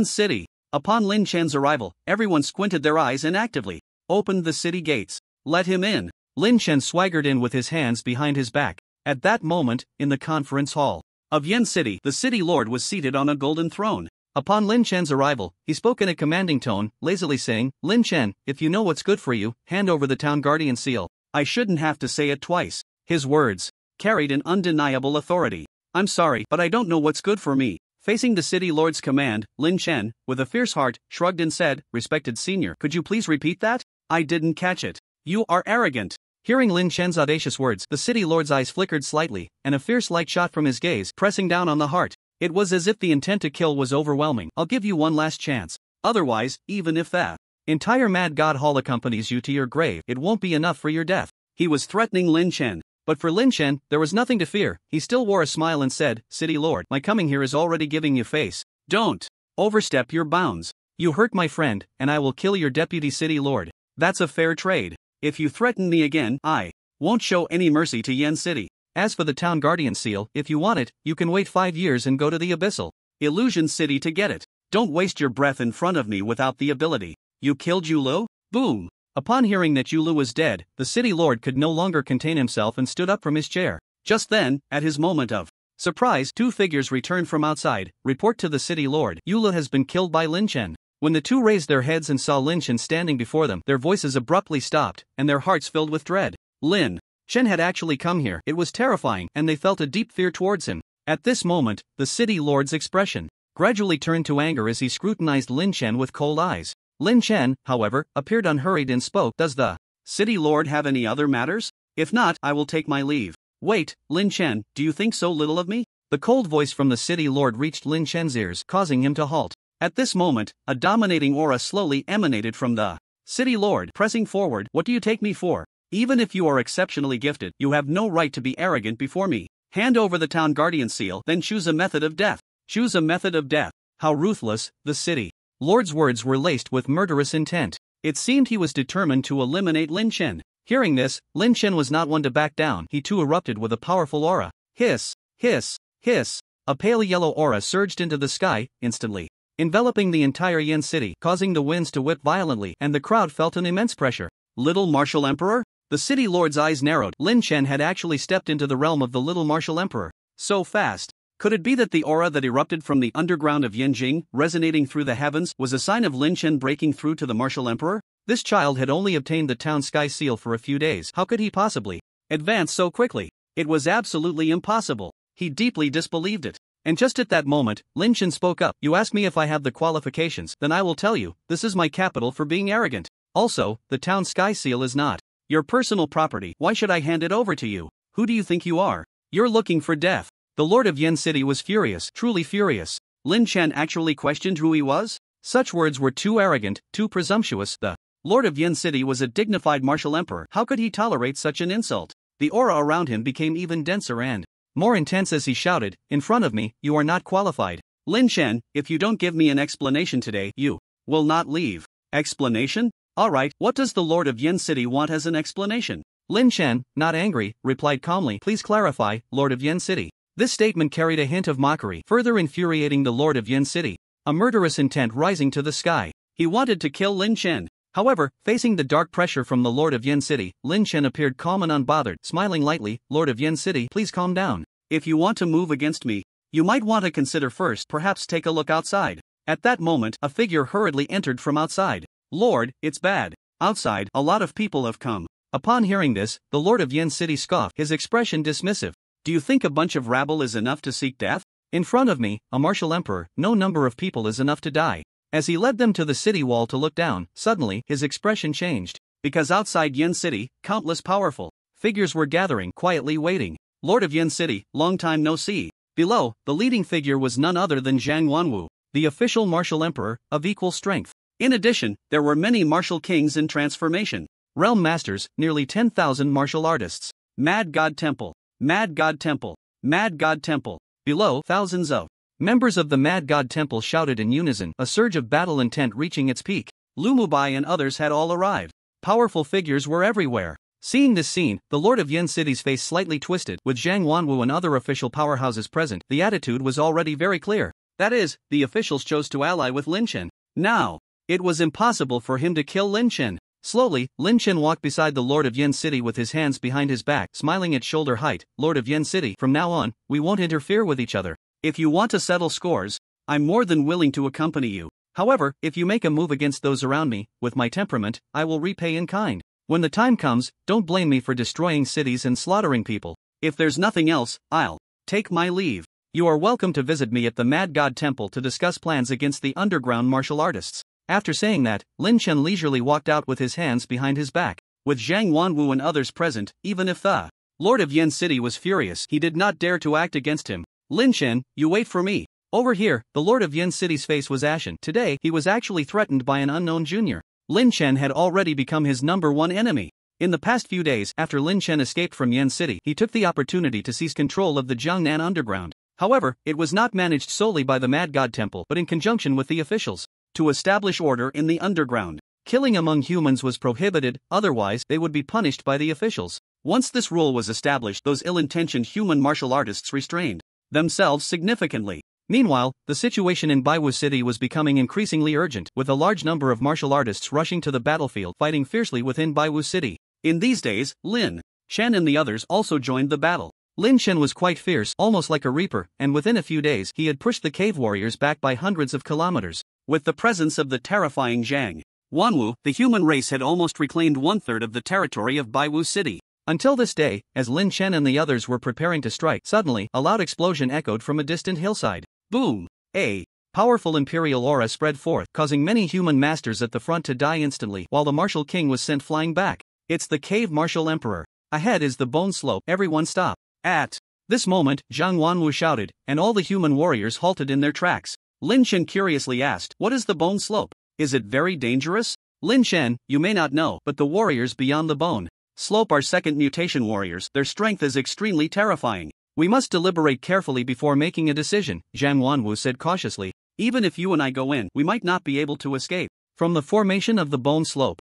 City. Upon Lin Chen's arrival, everyone squinted their eyes and actively opened the city gates. Let him in. Lin Chen swaggered in with his hands behind his back. At that moment, in the conference hall of Yen City, the city lord was seated on a golden throne. Upon Lin Chen's arrival, he spoke in a commanding tone, lazily saying, Lin Chen, if you know what's good for you, hand over the town guardian seal. I shouldn't have to say it twice. His words carried an undeniable authority. I'm sorry, but I don't know what's good for me. Facing the city lord's command, Lin Chen, with a fierce heart, shrugged and said, Respected senior, could you please repeat that? I didn't catch it. You are arrogant. Hearing Lin Chen's audacious words, the city lord's eyes flickered slightly, and a fierce light shot from his gaze, pressing down on the heart. It was as if the intent to kill was overwhelming. I'll give you one last chance. Otherwise, even if the entire Mad God Hall accompanies you to your grave, it won't be enough for your death. He was threatening Lin Chen. But for Lin Chen, there was nothing to fear. He still wore a smile and said, City Lord, my coming here is already giving you face. Don't overstep your bounds. You hurt my friend, and I will kill your deputy City Lord. That's a fair trade. If you threaten me again, I won't show any mercy to Yen City. As for the town guardian seal, if you want it, you can wait 5 years and go to the Abyssal Illusion City to get it. Don't waste your breath in front of me without the ability. You killed Yulu? Boom! Upon hearing that Yulu was dead, the city lord could no longer contain himself and stood up from his chair. Just then, at his moment of surprise, 2 figures returned from outside. Report to the city lord, Yulu has been killed by Lin Chen. When the 2 raised their heads and saw Lin Chen standing before them, their voices abruptly stopped, and their hearts filled with dread. Lin Chen had actually come here. It was terrifying, and they felt a deep fear towards him. At this moment, the city lord's expression gradually turned to anger as he scrutinized Lin Chen with cold eyes. Lin Chen, however, appeared unhurried and spoke, Does the city lord have any other matters? If not, I will take my leave. Wait, Lin Chen, do you think so little of me? The cold voice from the city lord reached Lin Chen's ears, causing him to halt. At this moment, a dominating aura slowly emanated from the city lord, pressing forward. What do you take me for? Even if you are exceptionally gifted, you have no right to be arrogant before me. Hand over the town guardian seal, then choose a method of death. Choose a method of death. How ruthless, the city lord's words were laced with murderous intent. It seemed he was determined to eliminate Lin Chen. Hearing this, Lin Chen was not one to back down. He too erupted with a powerful aura. Hiss, hiss, hiss. A pale yellow aura surged into the sky, instantly enveloping the entire Yen City, causing the winds to whip violently, and the crowd felt an immense pressure. Little Martial Emperor? The city lord's eyes narrowed. Lin Chen had actually stepped into the realm of the Little Martial Emperor. So fast. Could it be that the aura that erupted from the underground of Yanjing, resonating through the heavens, was a sign of Lin Chen breaking through to the Martial Emperor? This child had only obtained the town sky seal for a few days. How could he possibly advance so quickly? It was absolutely impossible. He deeply disbelieved it. And just at that moment, Lin Chen spoke up. You ask me if I have the qualifications, then I will tell you, this is my capital for being arrogant. Also, the town sky seal is not your personal property. Why should I hand it over to you? Who do you think you are? You're looking for death. The Lord of Yen City was furious, truly furious. Lin Chen actually questioned who he was? Such words were too arrogant, too presumptuous. The Lord of Yen City was a dignified martial emperor. How could he tolerate such an insult? The aura around him became even denser and more intense as he shouted, In front of me, you are not qualified. Lin Chen, if you don't give me an explanation today, you will not leave. Explanation? Alright, what does the Lord of Yen City want as an explanation? Lin Chen, not angry, replied calmly, Please clarify, Lord of Yen City. This statement carried a hint of mockery, further infuriating the Lord of Yen City. A murderous intent rising to the sky. He wanted to kill Lin Chen. However, facing the dark pressure from the Lord of Yen City, Lin Chen appeared calm and unbothered, smiling lightly. Lord of Yen City, please calm down. If you want to move against me, you might want to consider first, perhaps take a look outside. At that moment, a figure hurriedly entered from outside. Lord, it's bad. Outside, a lot of people have come. Upon hearing this, the Lord of Yen City scoffed, his expression dismissive. Do you think a bunch of rabble is enough to seek death? In front of me, a martial emperor, no number of people is enough to die. As he led them to the city wall to look down, suddenly, his expression changed. Because outside Yen City, countless powerful figures were gathering, quietly waiting. Lord of Yen City, long time no see. Below, the leading figure was none other than Zhang Wanwu, the official martial emperor, of equal strength. In addition, there were many martial kings in transformation. Realm masters, nearly 10,000 martial artists. Mad God Temple. Mad God Temple. Mad God Temple. Below, thousands of members of the Mad God Temple shouted in unison, a surge of battle intent reaching its peak. Lumubai and others had all arrived. Powerful figures were everywhere. Seeing this scene, the Lord of Yen City's face slightly twisted. With Zhang Wanwu and other official powerhouses present, the attitude was already very clear. That is, the officials chose to ally with Lin Chen. Now, it was impossible for him to kill Lin Chen. Slowly, Lin Chen walked beside the Lord of Yen City with his hands behind his back, smiling at shoulder height. Lord of Yen City, from now on, we won't interfere with each other. If you want to settle scores, I'm more than willing to accompany you. However, if you make a move against those around me, with my temperament, I will repay in kind. When the time comes, don't blame me for destroying cities and slaughtering people. If there's nothing else, I'll take my leave. You are welcome to visit me at the Mad God Temple to discuss plans against the underground martial artists. After saying that, Lin Chen leisurely walked out with his hands behind his back. With Zhang Wanwu and others present, even if the Lord of Yen City was furious, he did not dare to act against him. Lin Chen, you wait for me. Over here, the Lord of Yen City's face was ashen. Today, he was actually threatened by an unknown junior. Lin Chen had already become his #1 enemy. In the past few days, after Lin Chen escaped from Yen City, he took the opportunity to seize control of the Jiangnan underground. However, it was not managed solely by the Mad God Temple but in conjunction with the officials. To establish order in the underground, killing among humans was prohibited, otherwise they would be punished by the officials. Once this rule was established, those ill-intentioned human martial artists restrained themselves significantly. Meanwhile, the situation in Baiwu City was becoming increasingly urgent, with a large number of martial artists rushing to the battlefield, fighting fiercely within Baiwu City. In these days, Lin Chen and the others also joined the battle. Lin Chen was quite fierce, almost like a reaper, and within a few days he had pushed the cave warriors back by hundreds of kilometers. With the presence of the terrifying Zhang Wanwu, the human race had almost reclaimed 1/3 of the territory of Baiwu City. Until this day, as Lin Chen and the others were preparing to strike, suddenly, a loud explosion echoed from a distant hillside. Boom! A powerful imperial aura spread forth, causing many human masters at the front to die instantly, while the martial king was sent flying back. It's the cave martial emperor. Ahead is the bone slope. Everyone stop. At this moment, Zhang Wanwu shouted, and all the human warriors halted in their tracks. Lin Chen curiously asked, what is the bone slope? Is it very dangerous? Lin Chen, you may not know, but the warriors beyond the bone slope are second mutation warriors. Their strength is extremely terrifying. We must deliberate carefully before making a decision, Zhang Wanwu said cautiously. Even if you and I go in, we might not be able to escape. From the formation of the bone slope,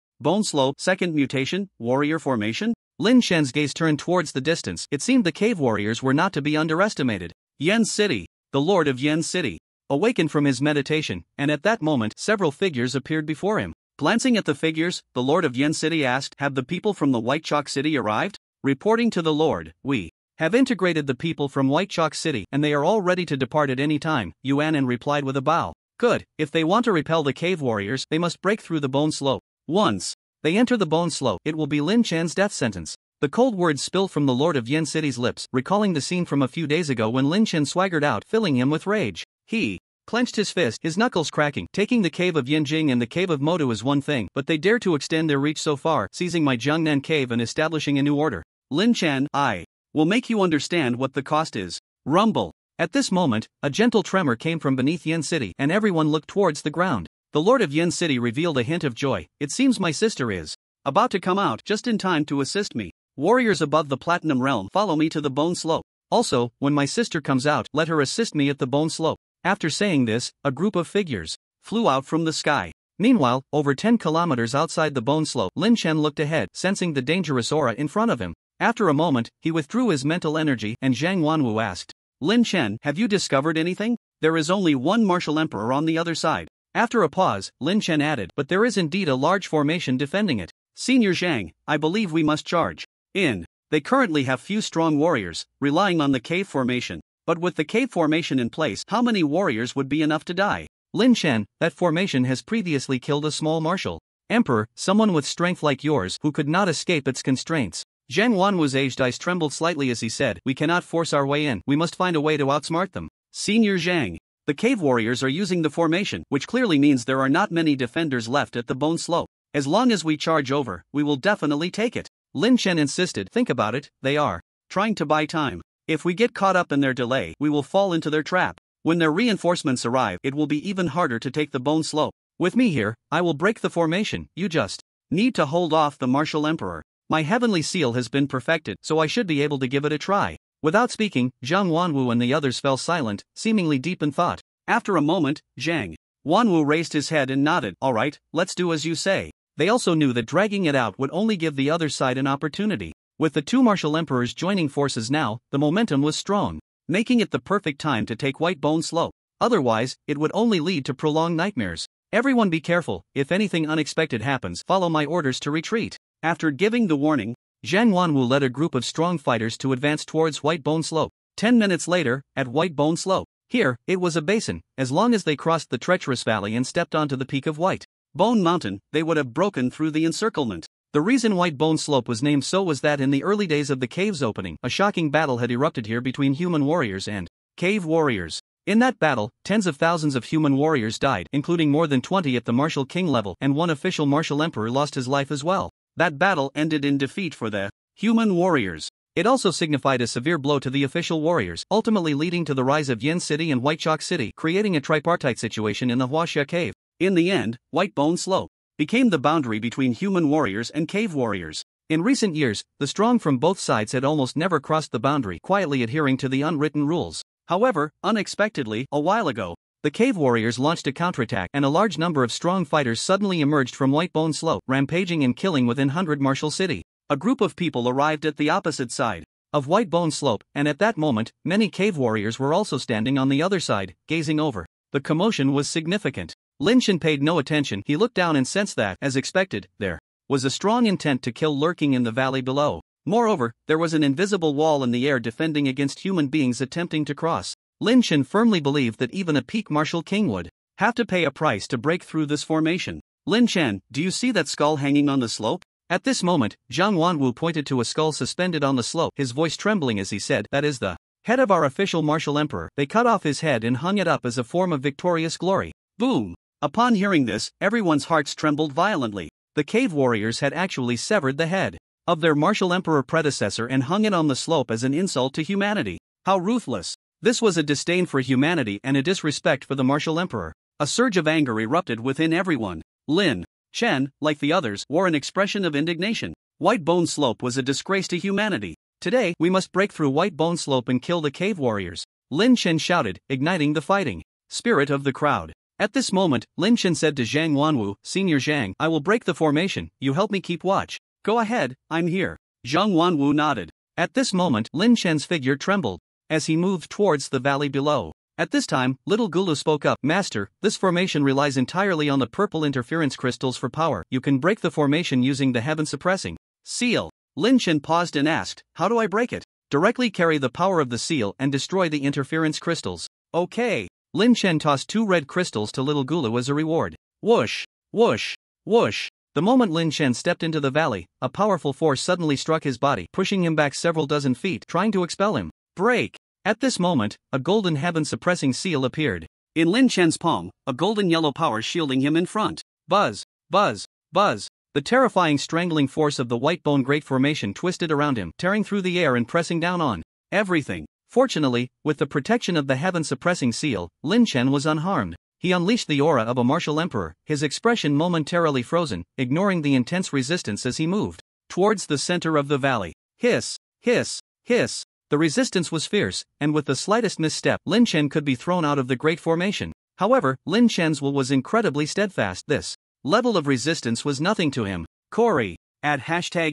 second mutation, warrior formation? Lin Chen's gaze turned towards the distance. It seemed the cave warriors were not to be underestimated. Yen City, the Lord of Yen City, awakened from his meditation, and at that moment, several figures appeared before him. Glancing at the figures, the Lord of Yen City asked, have the people from the White Chalk City arrived? Reporting to the Lord, we have integrated the people from White Chalk City and they are all ready to depart at any time, Yuanan replied with a bow. Good, if they want to repel the cave warriors, they must break through the bone slope. Once they enter the bone slope, it will be Lin Chen's death sentence. The cold words spilled from the Lord of Yen City's lips, recalling the scene from a few days ago when Lin Chen swaggered out, filling him with rage. He clenched his fist, his knuckles cracking. Taking the cave of Yanjing and the cave of Modu is one thing, but they dare to extend their reach so far, seizing my Jiangnan cave and establishing a new order. Lin Chen, I will make you understand what the cost is. Rumble. At this moment, a gentle tremor came from beneath Yen City, and everyone looked towards the ground. The Lord of Yen City revealed a hint of joy. It seems my sister is about to come out just in time to assist me. Warriors above the Platinum Realm, follow me to the bone slope. Also, when my sister comes out, let her assist me at the bone slope. After saying this, a group of figures flew out from the sky. Meanwhile, over 10 kilometers outside the bone slope, Lin Chen looked ahead, sensing the dangerous aura in front of him. After a moment, he withdrew his mental energy, and Zhang Wanwu asked, Lin Chen, have you discovered anything? There is only one martial emperor on the other side. After a pause, Lin Chen added, but there is indeed a large formation defending it. Senior Zhang, I believe we must charge in. They currently have few strong warriors, relying on the cave formation. But with the cave formation in place, how many warriors would be enough to die? Lin Chen, that formation has previously killed a small martial emperor, someone with strength like yours, who could not escape its constraints. Zhang Wanwu's aged eyes trembled slightly as he said, we cannot force our way in, we must find a way to outsmart them. Senior Zhang, the cave warriors are using the formation, which clearly means there are not many defenders left at the bone slope. As long as we charge over, we will definitely take it. Lin Chen insisted, think about it, they are trying to buy time. If we get caught up in their delay, we will fall into their trap. When their reinforcements arrive, it will be even harder to take the bone slope. With me here, I will break the formation. You just need to hold off the martial emperor. My heavenly seal has been perfected, so I should be able to give it a try. Without speaking, Zhang Wanwu and the others fell silent, seemingly deep in thought. After a moment, Zhang Wanwu raised his head and nodded. All right, let's do as you say. They also knew that dragging it out would only give the other side an opportunity. With the two martial emperors joining forces now, the momentum was strong, making it the perfect time to take White Bone slow. Otherwise, it would only lead to prolonged nightmares. Everyone be careful, if anything unexpected happens, follow my orders to retreat. After giving the warning, Zhang Wanwu led a group of strong fighters to advance towards White Bone Slope. 10 minutes later, at White Bone Slope. Here, it was a basin. As long as they crossed the treacherous valley and stepped onto the peak of White Bone Mountain, they would have broken through the encirclement. The reason White Bone Slope was named so was that in the early days of the cave's opening, a shocking battle had erupted here between human warriors and cave warriors. In that battle, tens of thousands of human warriors died, including more than 20 at the martial king level, and one official martial emperor lost his life as well. That battle ended in defeat for the human warriors. It also signified a severe blow to the official warriors, ultimately leading to the rise of Yin City and White Chalk City, creating a tripartite situation in the Huaxia Cave. In the end, White Bone Slope became the boundary between human warriors and cave warriors. In recent years, the strong from both sides had almost never crossed the boundary, quietly adhering to the unwritten rules. However, unexpectedly, a while ago, the cave warriors launched a counterattack, and a large number of strong fighters suddenly emerged from White Bone Slope, rampaging and killing within 100 Martial City. A group of people arrived at the opposite side of White Bone Slope, and at that moment, many cave warriors were also standing on the other side, gazing over. The commotion was significant. Lin Shen paid no attention. He looked down and sensed that, as expected, there was a strong intent to kill lurking in the valley below. Moreover, there was an invisible wall in the air defending against human beings attempting to cross. Lin Shen firmly believed that even a peak martial king would have to pay a price to break through this formation. Lin Shen, do you see that skull hanging on the slope? At this moment, Zhang Wanwu pointed to a skull suspended on the slope, his voice trembling as he said, that is the head of our official martial emperor. They cut off his head and hung it up as a form of victorious glory. Boom! Upon hearing this, everyone's hearts trembled violently. The cave warriors had actually severed the head of their martial emperor predecessor and hung it on the slope as an insult to humanity. How ruthless! This was a disdain for humanity and a disrespect for the martial emperor. A surge of anger erupted within everyone. Lin Shen, like the others, wore an expression of indignation. White Bone Slope was a disgrace to humanity. Today, we must break through White Bone Slope and kill the cave warriors. Lin Shen shouted, igniting the fighting spirit of the crowd. At this moment, Lin Shen said to Zhang Wanwu, Senior Zhang, I will break the formation, you help me keep watch. Go ahead, I'm here. Zhang Wanwu nodded. At this moment, Lin Shen's figure trembled as he moved towards the valley below. At this time, Little Gulu spoke up, Master, this formation relies entirely on the purple interference crystals for power. You can break the formation using the heaven-suppressing seal. Lin Shen paused and asked, how do I break it? Directly carry the power of the seal and destroy the interference crystals. Okay. Lin Shen tossed 2 red crystals to Little Gulu as a reward. Whoosh! Whoosh! Whoosh! The moment Lin Shen stepped into the valley, a powerful force suddenly struck his body, pushing him back several dozen feet, trying to expel him. Break! At this moment, a golden heaven-suppressing seal appeared in Lin Shen's palm, a golden yellow power shielding him in front. Buzz! Buzz! Buzz! The terrifying strangling force of the White Bone Great Formation twisted around him, tearing through the air and pressing down on everything. Fortunately, with the protection of the heaven-suppressing seal, Lin Shen was unharmed. He unleashed the aura of a martial emperor, his expression momentarily frozen, ignoring the intense resistance as he moved towards the center of the valley. Hiss! Hiss! Hiss! The resistance was fierce, and with the slightest misstep, Lin Shen could be thrown out of the Great Formation. However, Lin Shen's will was incredibly steadfast. This level of resistance was nothing to him. Corey! Add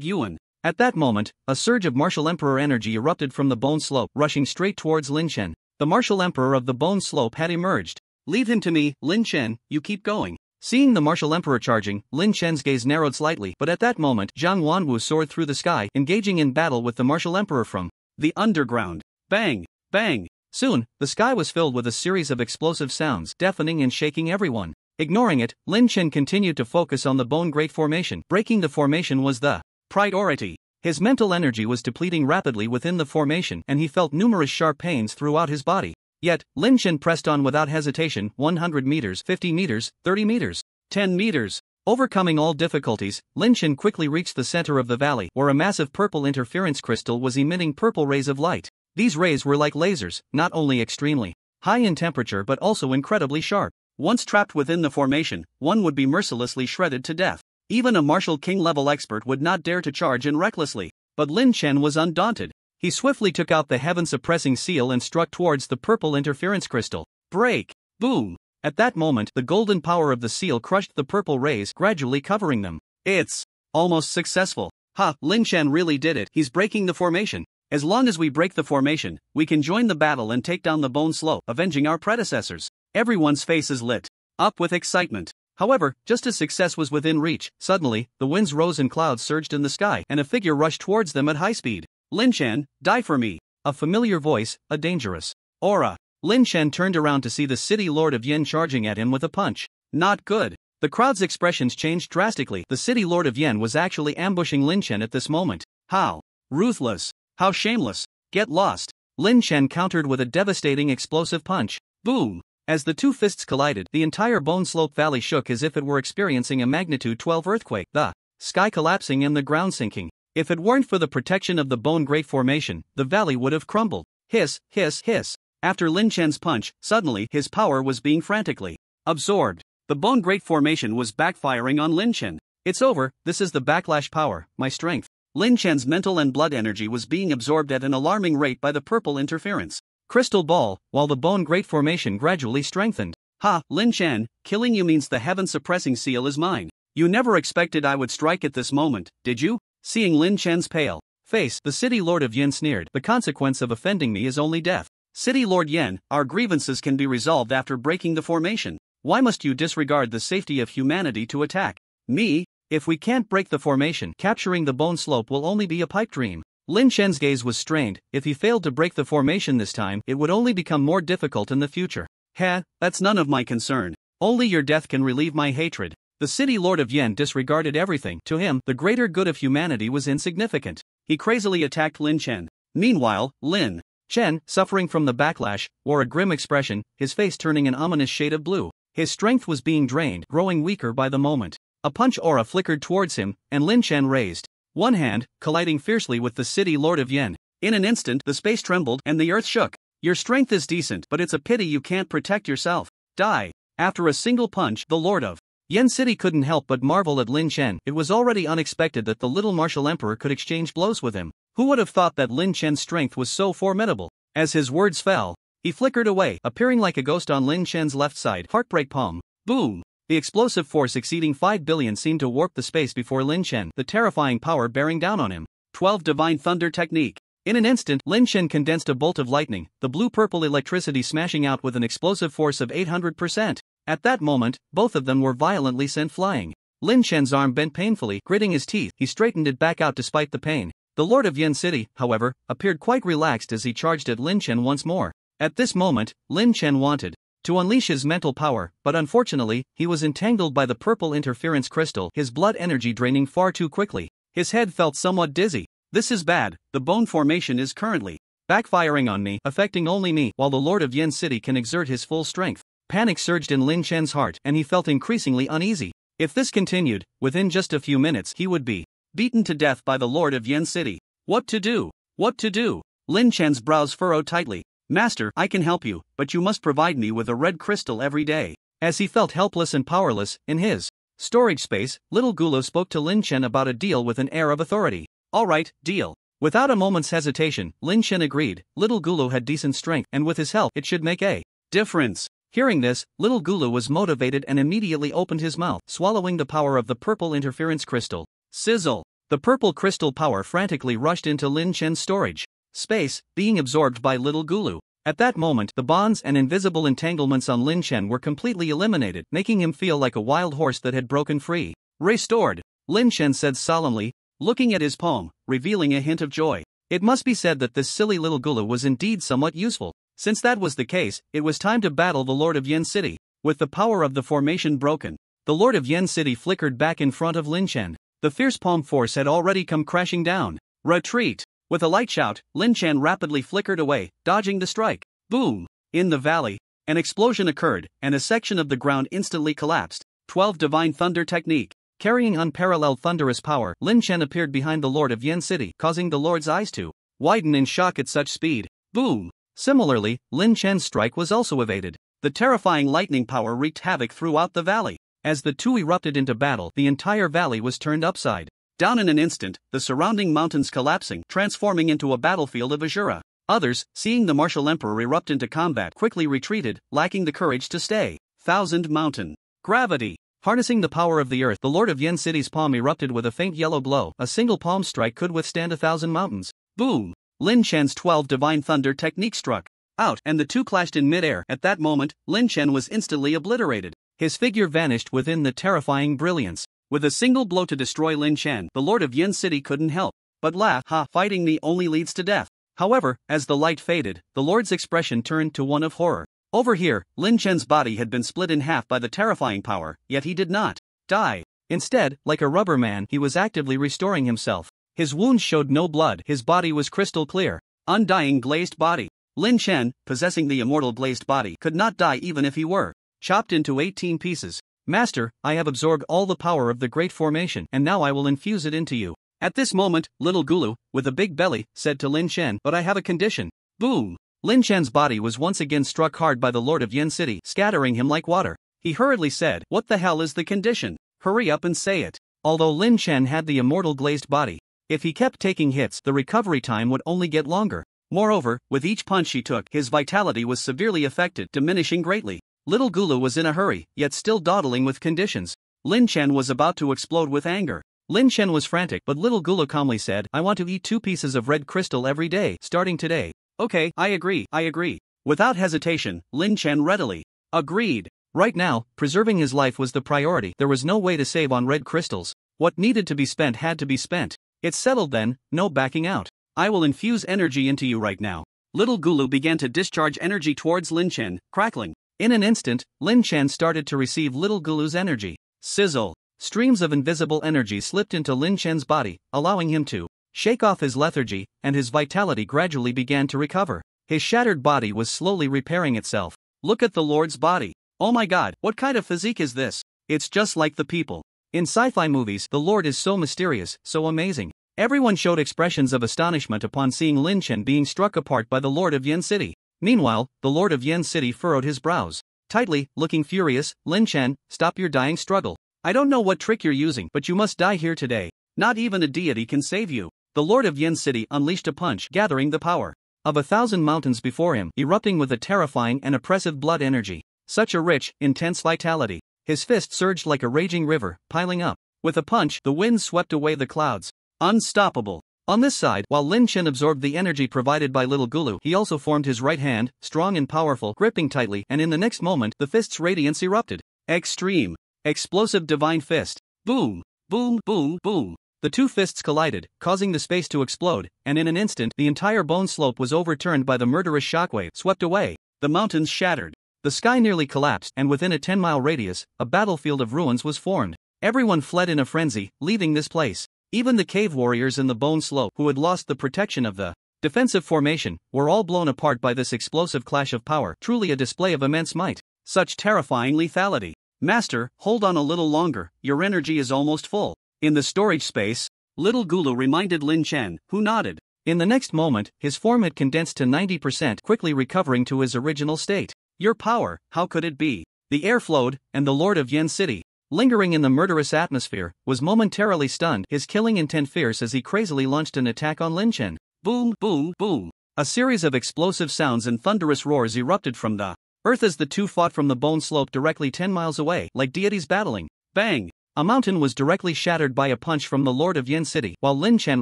#Yuan. At that moment, a surge of martial emperor energy erupted from the Bone Slope, rushing straight towards Lin Shen. The martial emperor of the Bone Slope had emerged. Leave him to me, Lin Shen, you keep going. Seeing the martial emperor charging, Lin Shen's gaze narrowed slightly, but at that moment, Zhang Wanwu soared through the sky, engaging in battle with the martial emperor from the underground. Bang! Bang! Soon, the sky was filled with a series of explosive sounds, deafening and shaking everyone. Ignoring it, Lin Shen continued to focus on the Bone Great Formation. Breaking the formation was the priority. His mental energy was depleting rapidly within the formation, and he felt numerous sharp pains throughout his body. Yet, Lin Shen pressed on without hesitation. 100 meters, 50 meters, 30 meters, 10 meters. Overcoming all difficulties, Lin Shen quickly reached the center of the valley, where a massive purple interference crystal was emitting purple rays of light. These rays were like lasers, not only extremely high in temperature but also incredibly sharp. Once trapped within the formation, one would be mercilessly shredded to death. Even a martial king level expert would not dare to charge in recklessly. But Lin Chen was undaunted. He swiftly took out the heaven-suppressing seal and struck towards the purple interference crystal. Break! Boom! At that moment, the golden power of the seal crushed the purple rays, gradually covering them. It's almost successful. Ha, Lin Chen really did it. He's breaking the formation. As long as we break the formation, we can join the battle and take down the bone slope, avenging our predecessors. Everyone's face is lit up with excitement. However, just as success was within reach, suddenly, the winds rose and clouds surged in the sky, and a figure rushed towards them at high speed. Lin Chen, die for me. A familiar voice, a dangerous aura. Lin Chen turned around to see the city lord of Yen charging at him with a punch. Not good. The crowd's expressions changed drastically. The city lord of Yen was actually ambushing Lin Chen at this moment. How ruthless. How shameless. Get lost. Lin Chen countered with a devastating explosive punch. Boom. As the two fists collided, the entire Bone Slope Valley shook as if it were experiencing a magnitude 12 earthquake, the sky collapsing and the ground sinking. If it weren't for the protection of the Bone Great Formation, the valley would have crumbled. Hiss, hiss, hiss. After Lin Chen's punch, suddenly, his power was being frantically absorbed. The Bone Great Formation was backfiring on Lin Chen. It's over, this is the backlash power, my strength. Lin Chen's mental and blood energy was being absorbed at an alarming rate by the purple interference crystal ball, while the Bone Great Formation gradually strengthened. Ha, Lin Chen, killing you means the heaven-suppressing seal is mine. You never expected I would strike at this moment, did you? Seeing Lin Chen's pale face, the city lord of Yen sneered. The consequence of offending me is only death. City Lord Yen, our grievances can be resolved after breaking the formation. Why must you disregard the safety of humanity to attack me? If we can't break the formation, capturing the bone slope will only be a pipe dream. Lin Chen's gaze was strained. If he failed to break the formation this time, it would only become more difficult in the future. Heh, that's none of my concern. Only your death can relieve my hatred. The city lord of Yen disregarded everything. To him, the greater good of humanity was insignificant. He crazily attacked Lin Chen. Meanwhile, Lin Chen, suffering from the backlash, wore a grim expression, his face turning an ominous shade of blue. His strength was being drained, growing weaker by the moment. A punch aura flickered towards him, and Lin Chen raised one hand, colliding fiercely with the city lord of Yen. In an instant, the space trembled and the earth shook. Your strength is decent, but it's a pity you can't protect yourself. Die. After a single punch, the lord of Yen City couldn't help but marvel at Lin Chen. It was already unexpected that the little martial emperor could exchange blows with him. Who would have thought that Lin Chen's strength was so formidable? As his words fell, he flickered away, appearing like a ghost on Lin Chen's left side. Heartbreak palm. Boom. The explosive force exceeding 5 billion seemed to warp the space before Lin Chen, the terrifying power bearing down on him. 12 Divine Thunder Technique. In an instant, Lin Chen condensed a bolt of lightning, the blue-purple electricity smashing out with an explosive force of 800%. At that moment, both of them were violently sent flying. Lin Chen's arm bent painfully, gritting his teeth. He straightened it back out despite the pain. The Lord of Yen City, however, appeared quite relaxed as he charged at Lin Chen once more. At this moment, Lin Chen wanted to unleash his mental power, but unfortunately, he was entangled by the purple interference crystal, his blood energy draining far too quickly. His head felt somewhat dizzy. This is bad. The bone formation is currently backfiring on me, affecting only me, while the Lord of Yen City can exert his full strength. Panic surged in Lin Chen's heart, and he felt increasingly uneasy. If this continued, within just a few minutes he would be beaten to death by the Lord of Yen City. What to do? What to do? Lin Chen's brows furrowed tightly. Master, I can help you, but you must provide me with a red crystal every day. As he felt helpless and powerless, in his storage space, Little Gulu spoke to Lin Chen about a deal with an air of authority. Alright, deal. Without a moment's hesitation, Lin Chen agreed. Little Gulu had decent strength, and with his help, it should make a difference. Hearing this, Little Gulu was motivated and immediately opened his mouth, swallowing the power of the purple interference crystal. Sizzle! The purple crystal power frantically rushed into Lin Chen's storage space, being absorbed by Little Gulu. At that moment, the bonds and invisible entanglements on Lin Chen were completely eliminated, making him feel like a wild horse that had broken free. Restored, Lin Chen said solemnly, looking at his palm, revealing a hint of joy. It must be said that this silly Little Gulu was indeed somewhat useful. Since that was the case, it was time to battle the Lord of Yen City. With the power of the formation broken, the Lord of Yen City flickered back in front of Lin Chen. The fierce palm force had already come crashing down. Retreat! With a light shout, Lin Chen rapidly flickered away, dodging the strike. Boom! In the valley, an explosion occurred, and a section of the ground instantly collapsed. 12 Divine Thunder Technique. Carrying unparalleled thunderous power, Lin Chen appeared behind the Lord of Yen City, causing the Lord's eyes to widen in shock at such speed. Boom! Similarly, Lin Chen's strike was also evaded. The terrifying lightning power wreaked havoc throughout the valley. As the two erupted into battle, the entire valley was turned upside down in an instant, the surrounding mountains collapsing, transforming into a battlefield of Azura. Others, seeing the martial emperor erupt into combat, quickly retreated, lacking the courage to stay. Thousand Mountain. Gravity. Harnessing the power of the earth, the Lord of Yen City's palm erupted with a faint yellow glow. A single palm strike could withstand 1,000 mountains. Boom! Lin Chen's 12 Divine Thunder technique struck out, and the two clashed in midair. At that moment, Lin Chen was instantly obliterated. His figure vanished within the terrifying brilliance. With a single blow to destroy Lin Chen, the Lord of Yen City couldn't help but laugh. Ha! Fighting me only leads to death. However, as the light faded, the Lord's expression turned to one of horror. Over here, Lin Chen's body had been split in half by the terrifying power, yet he did not die. Instead, like a rubber man, he was actively restoring himself. His wounds showed no blood, his body was crystal clear. Undying glazed body. Lin Chen, possessing the immortal glazed body, could not die even if he were chopped into 18 pieces. Master, I have absorbed all the power of the Great Formation, and now I will infuse it into you. At this moment, little Gulu, with a big belly, said to Lin Chen, but I have a condition. Boom! Lin Chen's body was once again struck hard by the Lord of Yen City, scattering him like water. He hurriedly said, what the hell is the condition? Hurry up and say it. Although Lin Chen had the immortal glazed body, if he kept taking hits, the recovery time would only get longer. Moreover, with each punch he took, his vitality was severely affected, diminishing greatly. Little Gulu was in a hurry, yet still dawdling with conditions. Lin Chen was about to explode with anger. Lin Chen was frantic, but little Gulu calmly said, I want to eat 2 pieces of red crystal every day, starting today. Okay, I agree. Without hesitation, Lin Chen readily agreed. Right now, preserving his life was the priority. There was no way to save on red crystals. What needed to be spent had to be spent. It's settled then, no backing out. I will infuse energy into you right now. Little Gulu began to discharge energy towards Lin Chen, crackling. In an instant, Lin Chen started to receive little Gulu's energy. Sizzle. Streams of invisible energy slipped into Lin Chen's body, allowing him to shake off his lethargy, and his vitality gradually began to recover. His shattered body was slowly repairing itself. Look at the Lord's body. Oh my god, what kind of physique is this? It's just like the people in sci-fi movies. The Lord is so mysterious, so amazing. Everyone showed expressions of astonishment upon seeing Lin Chen being struck apart by the Lord of Yen City. Meanwhile, the Lord of Yen City furrowed his brows tightly, looking furious. Lin Chen, stop your dying struggle. I don't know what trick you're using, but you must die here today. Not even a deity can save you. The Lord of Yen City unleashed a punch, gathering the power of 1,000 mountains before him, erupting with a terrifying and oppressive blood energy. Such a rich, intense vitality. His fist surged like a raging river, piling up. With a punch, the wind swept away the clouds. Unstoppable. On this side, while Lin Chen absorbed the energy provided by little Gulu, he also formed his right hand, strong and powerful, gripping tightly, and in the next moment, the fist's radiance erupted. Extreme. Explosive divine fist. Boom. Boom, boom, boom. The two fists collided, causing the space to explode, and in an instant, the entire bone slope was overturned by the murderous shockwave, swept away. The mountains shattered. The sky nearly collapsed, and within a 10-mile radius, a battlefield of ruins was formed. Everyone fled in a frenzy, leaving this place. Even the cave warriors in the bone slope, who had lost the protection of the defensive formation, were all blown apart by this explosive clash of power, truly a display of immense might. Such terrifying lethality. Master, hold on a little longer, your energy is almost full. In the storage space, little Gulu reminded Lin Chen, who nodded. In the next moment, his form had condensed to 90%, quickly recovering to his original state. Your power, how could it be? The air flowed, and the Lord of Yen City, lingering in the murderous atmosphere, was momentarily stunned, his killing intent fierce as he crazily launched an attack on Lin Chen. Boom, boom, boom. A series of explosive sounds and thunderous roars erupted from the earth as the two fought from the bone slope directly 10 miles away, like deities battling. Bang! A mountain was directly shattered by a punch from the Lord of Yen City, while Lin Chen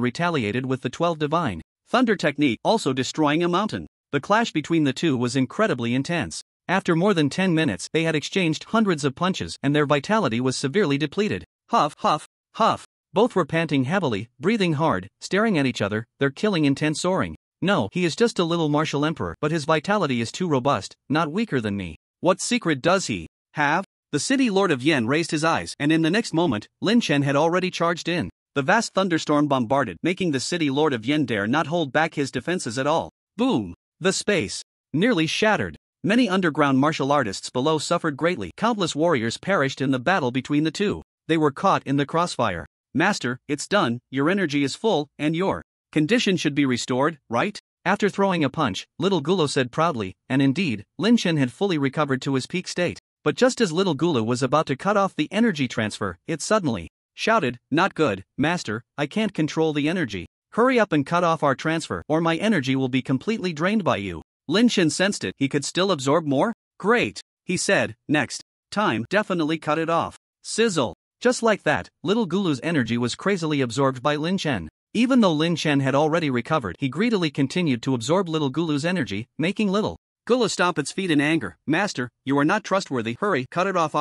retaliated with the 12 divine thunder technique, also destroying a mountain. The clash between the two was incredibly intense. After more than 10 minutes, they had exchanged hundreds of punches, and their vitality was severely depleted. Huff, huff, huff. Both were panting heavily, breathing hard, staring at each other, their killing intent soaring. No, he is just a little martial emperor, but his vitality is too robust, not weaker than me. What secret does he have? The city lord of Yen raised his eyes, and in the next moment, Lin Chen had already charged in. The vast thunderstorm bombarded, making the city lord of Yen dare not hold back his defenses at all. Boom! The space nearly shattered. Many underground martial artists below suffered greatly. Countless warriors perished in the battle between the two. They were caught in the crossfire. Master, it's done, your energy is full, and your condition should be restored, right? After throwing a punch, Little Gulu said proudly, and indeed, Lin Chen had fully recovered to his peak state. But just as Little Gulu was about to cut off the energy transfer, it suddenly shouted, "Not good, Master, I can't control the energy. Hurry up and cut off our transfer, or my energy will be completely drained by you." Lin Chen sensed it, he could still absorb more? Great, he said, next time, definitely cut it off. Sizzle. Just like that, Little Gulu's energy was crazily absorbed by Lin Chen. Even though Lin Chen had already recovered, he greedily continued to absorb Little Gulu's energy, making Little Gulu stomp its feet in anger. "Master, you are not trustworthy, hurry, cut it off,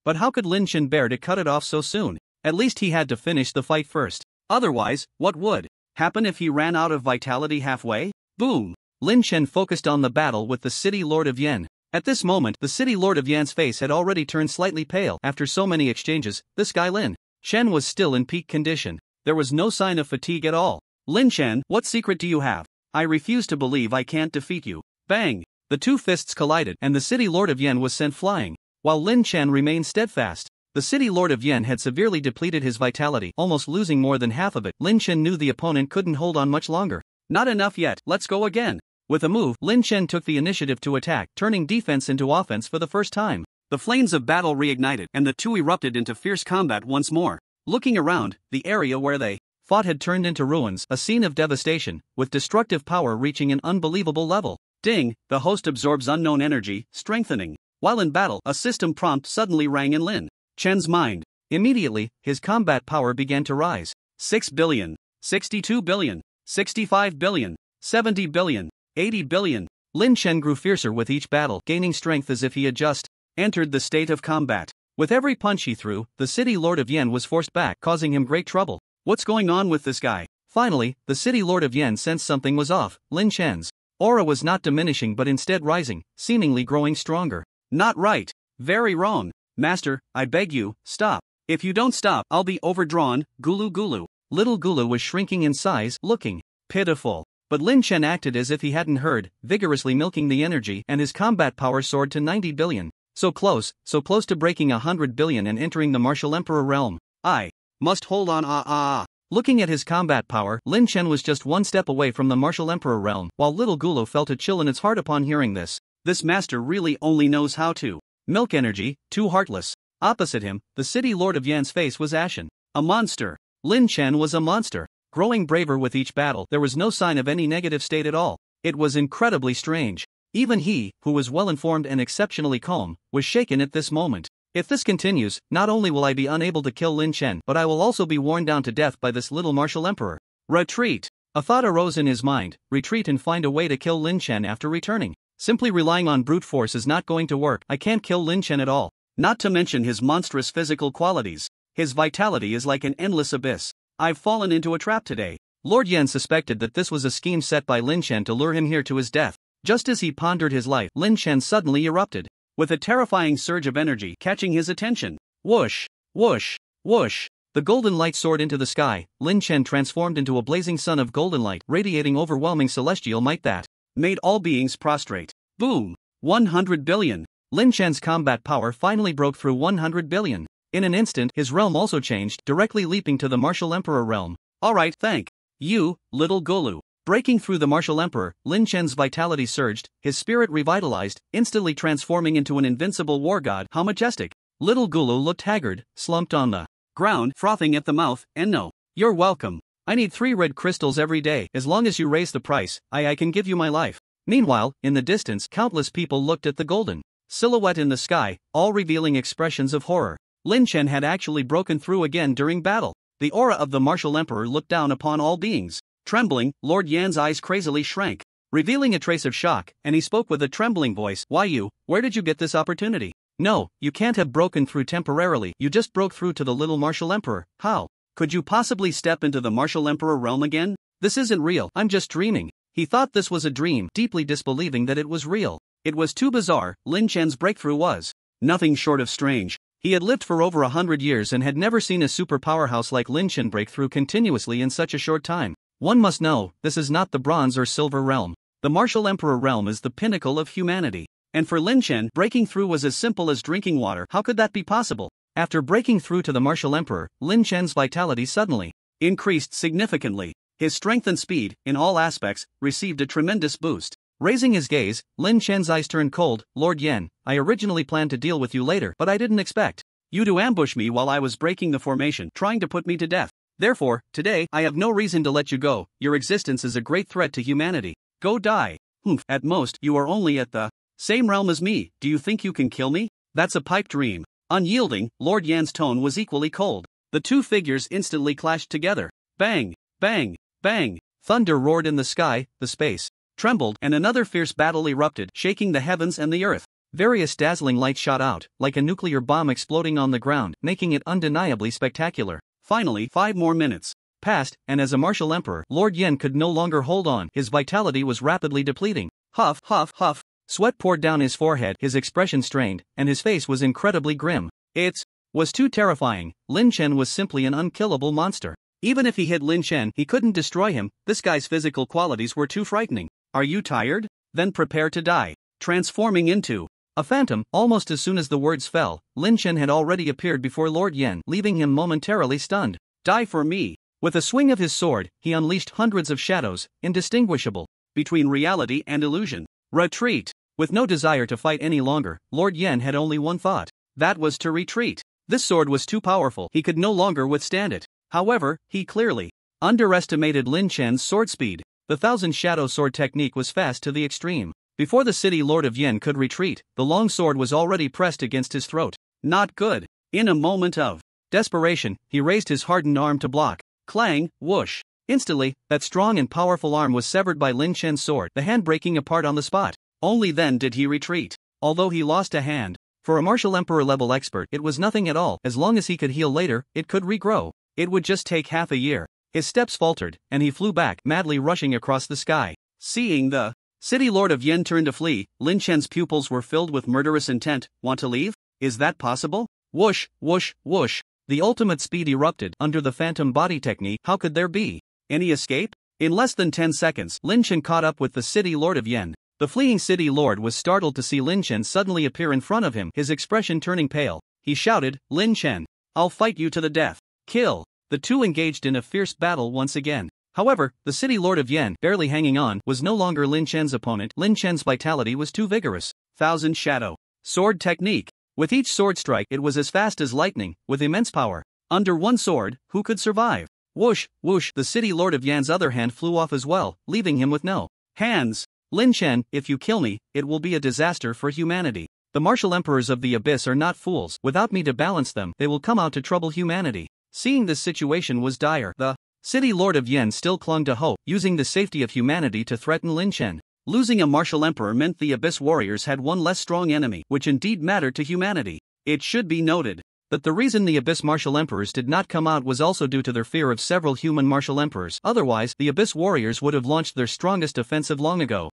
But how could Lin Chen bear to cut it off so soon? At least he had to finish the fight first. Otherwise, what would happen if he ran out of vitality halfway? Boom! Lin Chen focused on the battle with the City Lord of Yen. At this moment, the City Lord of Yan's face had already turned slightly pale. After so many exchanges, this guy Lin Chen was still in peak condition. There was no sign of fatigue at all. "Lin Chen, what secret do you have? I refuse to believe I can't defeat you." Bang! The two fists collided, and the City Lord of Yen was sent flying, while Lin Chen remained steadfast. The City Lord of Yen had severely depleted his vitality, almost losing more than half of it. Lin Chen knew the opponent couldn't hold on much longer. Not enough yet, let's go again. With a move, Lin Chen took the initiative to attack, turning defense into offense for the first time. The flames of battle reignited, and the two erupted into fierce combat once more. Looking around, the area where they fought had turned into ruins, a scene of devastation, with destructive power reaching an unbelievable level. Ding, the host absorbs unknown energy, strengthening. While in battle, a system prompt suddenly rang in Lin Chen's mind. Immediately, his combat power began to rise. 6 billion, 62 billion, 65 billion, 70 billion, 80 billion. Lin Chen grew fiercer with each battle, gaining strength as if he had just entered the state of combat. With every punch he threw, the City Lord of Yen was forced back, causing him great trouble. What's going on with this guy? Finally, the City Lord of Yen sensed something was off. Lin Chen's aura was not diminishing but instead rising, seemingly growing stronger. Not right. Very wrong. Master, I beg you, stop. If you don't stop, I'll be overdrawn. Gulu Gulu. Little Gulu was shrinking in size, looking pitiful. But Lin Chen acted as if he hadn't heard, vigorously milking the energy, and his combat power soared to 90 billion. So close to breaking 100 billion and entering the Martial Emperor realm. I must hold on. Looking at his combat power, Lin Chen was just one step away from the Martial Emperor realm, while Little Gulu felt a chill in its heart upon hearing this. This master really only knows how to milk energy, too heartless. Opposite him, the City Lord of Yan's face was ashen. A monster. Lin Chen was a monster. Growing braver with each battle, there was no sign of any negative state at all. It was incredibly strange. Even he, who was well-informed and exceptionally calm, was shaken at this moment. If this continues, not only will I be unable to kill Lin Chen, but I will also be worn down to death by this little martial emperor. Retreat. A thought arose in his mind, retreat and find a way to kill Lin Chen after returning. Simply relying on brute force is not going to work. I can't kill Lin Chen at all. Not to mention his monstrous physical qualities. His vitality is like an endless abyss. I've fallen into a trap today. Lord Yen suspected that this was a scheme set by Lin Chen to lure him here to his death. Just as he pondered his life, Lin Chen suddenly erupted, with a terrifying surge of energy catching his attention. Whoosh, whoosh, whoosh. The golden light soared into the sky. Lin Chen transformed into a blazing sun of golden light, radiating overwhelming celestial might that made all beings prostrate. Boom! 100 billion. Lin Chen's combat power finally broke through 100 billion. In an instant, his realm also changed, directly leaping to the Martial Emperor realm. Alright, thank you, Little Gulu. Breaking through the Martial Emperor, Lin Chen's vitality surged, his spirit revitalized, instantly transforming into an invincible war god. How majestic. Little Gulu looked haggard, slumped on the ground, frothing at the mouth, and no. You're welcome. I need 3 red crystals every day. As long as you raise the price, I can give you my life. Meanwhile, in the distance, countless people looked at the golden silhouette in the sky, all revealing expressions of horror. Lin Chen had actually broken through again during battle. The aura of the Martial Emperor looked down upon all beings. Trembling, Lord Yan's eyes crazily shrank, revealing a trace of shock, and he spoke with a trembling voice. Why you? Where did you get this opportunity? No, you can't have broken through temporarily. You just broke through to the little Martial Emperor. How could you possibly step into the Martial Emperor realm again? This isn't real. I'm just dreaming. He thought this was a dream, deeply disbelieving that it was real. It was too bizarre. Lin Chen's breakthrough was nothing short of strange. He had lived for over 100 years and had never seen a super powerhouse like Lin Chen break through continuously in such a short time. One must know, this is not the bronze or silver realm. The Martial Emperor realm is the pinnacle of humanity. And for Lin Chen, breaking through was as simple as drinking water. How could that be possible? After breaking through to the Martial Emperor, Lin Chen's vitality suddenly increased significantly. His strength and speed, in all aspects, received a tremendous boost. Raising his gaze, Lin Chen's eyes turned cold. Lord Yen, I originally planned to deal with you later, but I didn't expect you to ambush me while I was breaking the formation, trying to put me to death. Therefore, today, I have no reason to let you go. Your existence is a great threat to humanity. Go die. Humph, at most, you are only at the same realm as me. Do you think you can kill me? That's a pipe dream. Unyielding, Lord Yan's tone was equally cold. The two figures instantly clashed together. Bang, bang, bang. Thunder roared in the sky, the space trembled, and another fierce battle erupted, shaking the heavens and the earth. Various dazzling lights shot out, like a nuclear bomb exploding on the ground, making it undeniably spectacular. Finally, 5 more minutes passed, and as a martial emperor, Lord Yen could no longer hold on. His vitality was rapidly depleting. Huff, huff, huff. Sweat poured down his forehead, his expression strained, and his face was incredibly grim. It was too terrifying. Lin Chen was simply an unkillable monster. Even if he hit Lin Chen, he couldn't destroy him. This guy's physical qualities were too frightening. Are you tired? Then prepare to die. Transforming into a phantom, almost as soon as the words fell, Lin Chen had already appeared before Lord Yen, leaving him momentarily stunned. Die for me. With a swing of his sword, he unleashed hundreds of shadows, indistinguishable between reality and illusion. Retreat. With no desire to fight any longer, Lord Yen had only one thought. That was to retreat. This sword was too powerful, he could no longer withstand it. However, he clearly underestimated Lin Chen's sword speed. The Thousand Shadow Sword technique was fast to the extreme. Before the city lord of Yen could retreat, the long sword was already pressed against his throat. Not good. In a moment of desperation, he raised his hardened arm to block. Clang, whoosh. Instantly, that strong and powerful arm was severed by Lin Chen's sword, the hand breaking apart on the spot. Only then did he retreat. Although he lost a hand, for a martial emperor level expert, it was nothing at all. As long as he could heal later, it could regrow. It would just take half a year. His steps faltered, and he flew back, madly rushing across the sky. Seeing the city lord of Yen turn to flee, Lin Chen's pupils were filled with murderous intent. Want to leave? Is that possible? Whoosh, whoosh, whoosh. The ultimate speed erupted under the phantom body technique. How could there be any escape? In less than 10 seconds, Lin Chen caught up with the city lord of Yen. The fleeing city lord was startled to see Lin Chen suddenly appear in front of him, his expression turning pale. He shouted, Lin Chen, I'll fight you to the death. Kill. The two engaged in a fierce battle once again. However, the city lord of Yen, barely hanging on, was no longer Lin Chen's opponent. Lin Chen's vitality was too vigorous. Thousand Shadow Sword technique. With each sword strike, it was as fast as lightning, with immense power. Under one sword, who could survive? Whoosh, whoosh. The city lord of Yan's other hand flew off as well, leaving him with no hands. Lin Chen, if you kill me, it will be a disaster for humanity. The martial emperors of the abyss are not fools. Without me to balance them, they will come out to trouble humanity. Seeing this situation was dire, the city lord of Yen still clung to hope, using the safety of humanity to threaten Lin Chen. Losing a martial emperor meant the abyss warriors had one less strong enemy, which indeed mattered to humanity. It should be noted that the reason the abyss martial emperors did not come out was also due to their fear of several human martial emperors. Otherwise, the abyss warriors would have launched their strongest offensive long ago.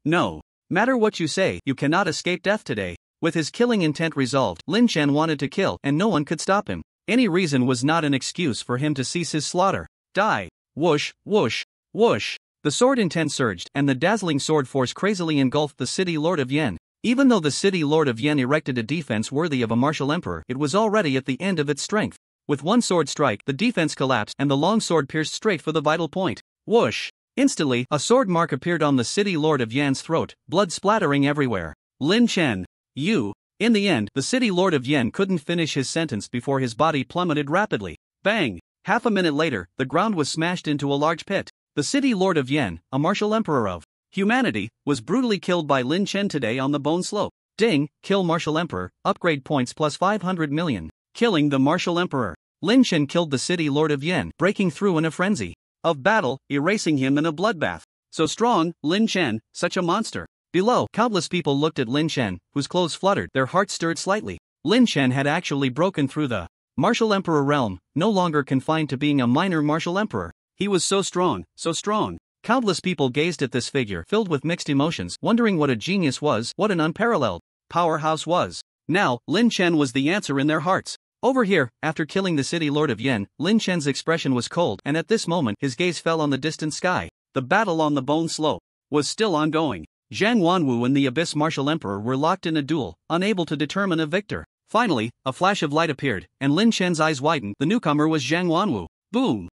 No matter what you say, you cannot escape death today. With his killing intent resolved, Lin Chen wanted to kill, and no one could stop him. Any reason was not an excuse for him to cease his slaughter. Die. Whoosh, whoosh, whoosh. The sword intent surged, and the dazzling sword force crazily engulfed the city lord of Yen. Even though the city lord of Yen erected a defense worthy of a martial emperor, it was already at the end of its strength. With one sword strike, the defense collapsed, and the long sword pierced straight for the vital point. Whoosh. Instantly, a sword mark appeared on the city lord of Yan's throat, blood splattering everywhere. Lin Chen. You. In the end, the city lord of Yen couldn't finish his sentence before his body plummeted rapidly. Bang! Half a minute later, the ground was smashed into a large pit. The city lord of Yen, a martial emperor of humanity, was brutally killed by Lin Chen today on the bone slope. Ding! Kill martial emperor, upgrade points plus 500 million. Killing the martial emperor. Lin Chen killed the city lord of Yen, breaking through in a frenzy of battle, erasing him in a bloodbath. So strong, Lin Chen, such a monster. Below, countless people looked at Lin Chen, whose clothes fluttered, their hearts stirred slightly. Lin Chen had actually broken through the martial emperor realm, no longer confined to being a minor martial emperor. He was so strong, so strong. Countless people gazed at this figure, filled with mixed emotions, wondering what a genius was, what an unparalleled powerhouse was. Now, Lin Chen was the answer in their hearts. Over here, after killing the city lord of Yen, Lin Chen's expression was cold, and at this moment, his gaze fell on the distant sky. The battle on the bone slope was still ongoing. Zhang Wanwu and the Abyss Martial Emperor were locked in a duel, unable to determine a victor. Finally, a flash of light appeared, and Lin Chen's eyes widened. The newcomer was Zhang Wanwu. Boom!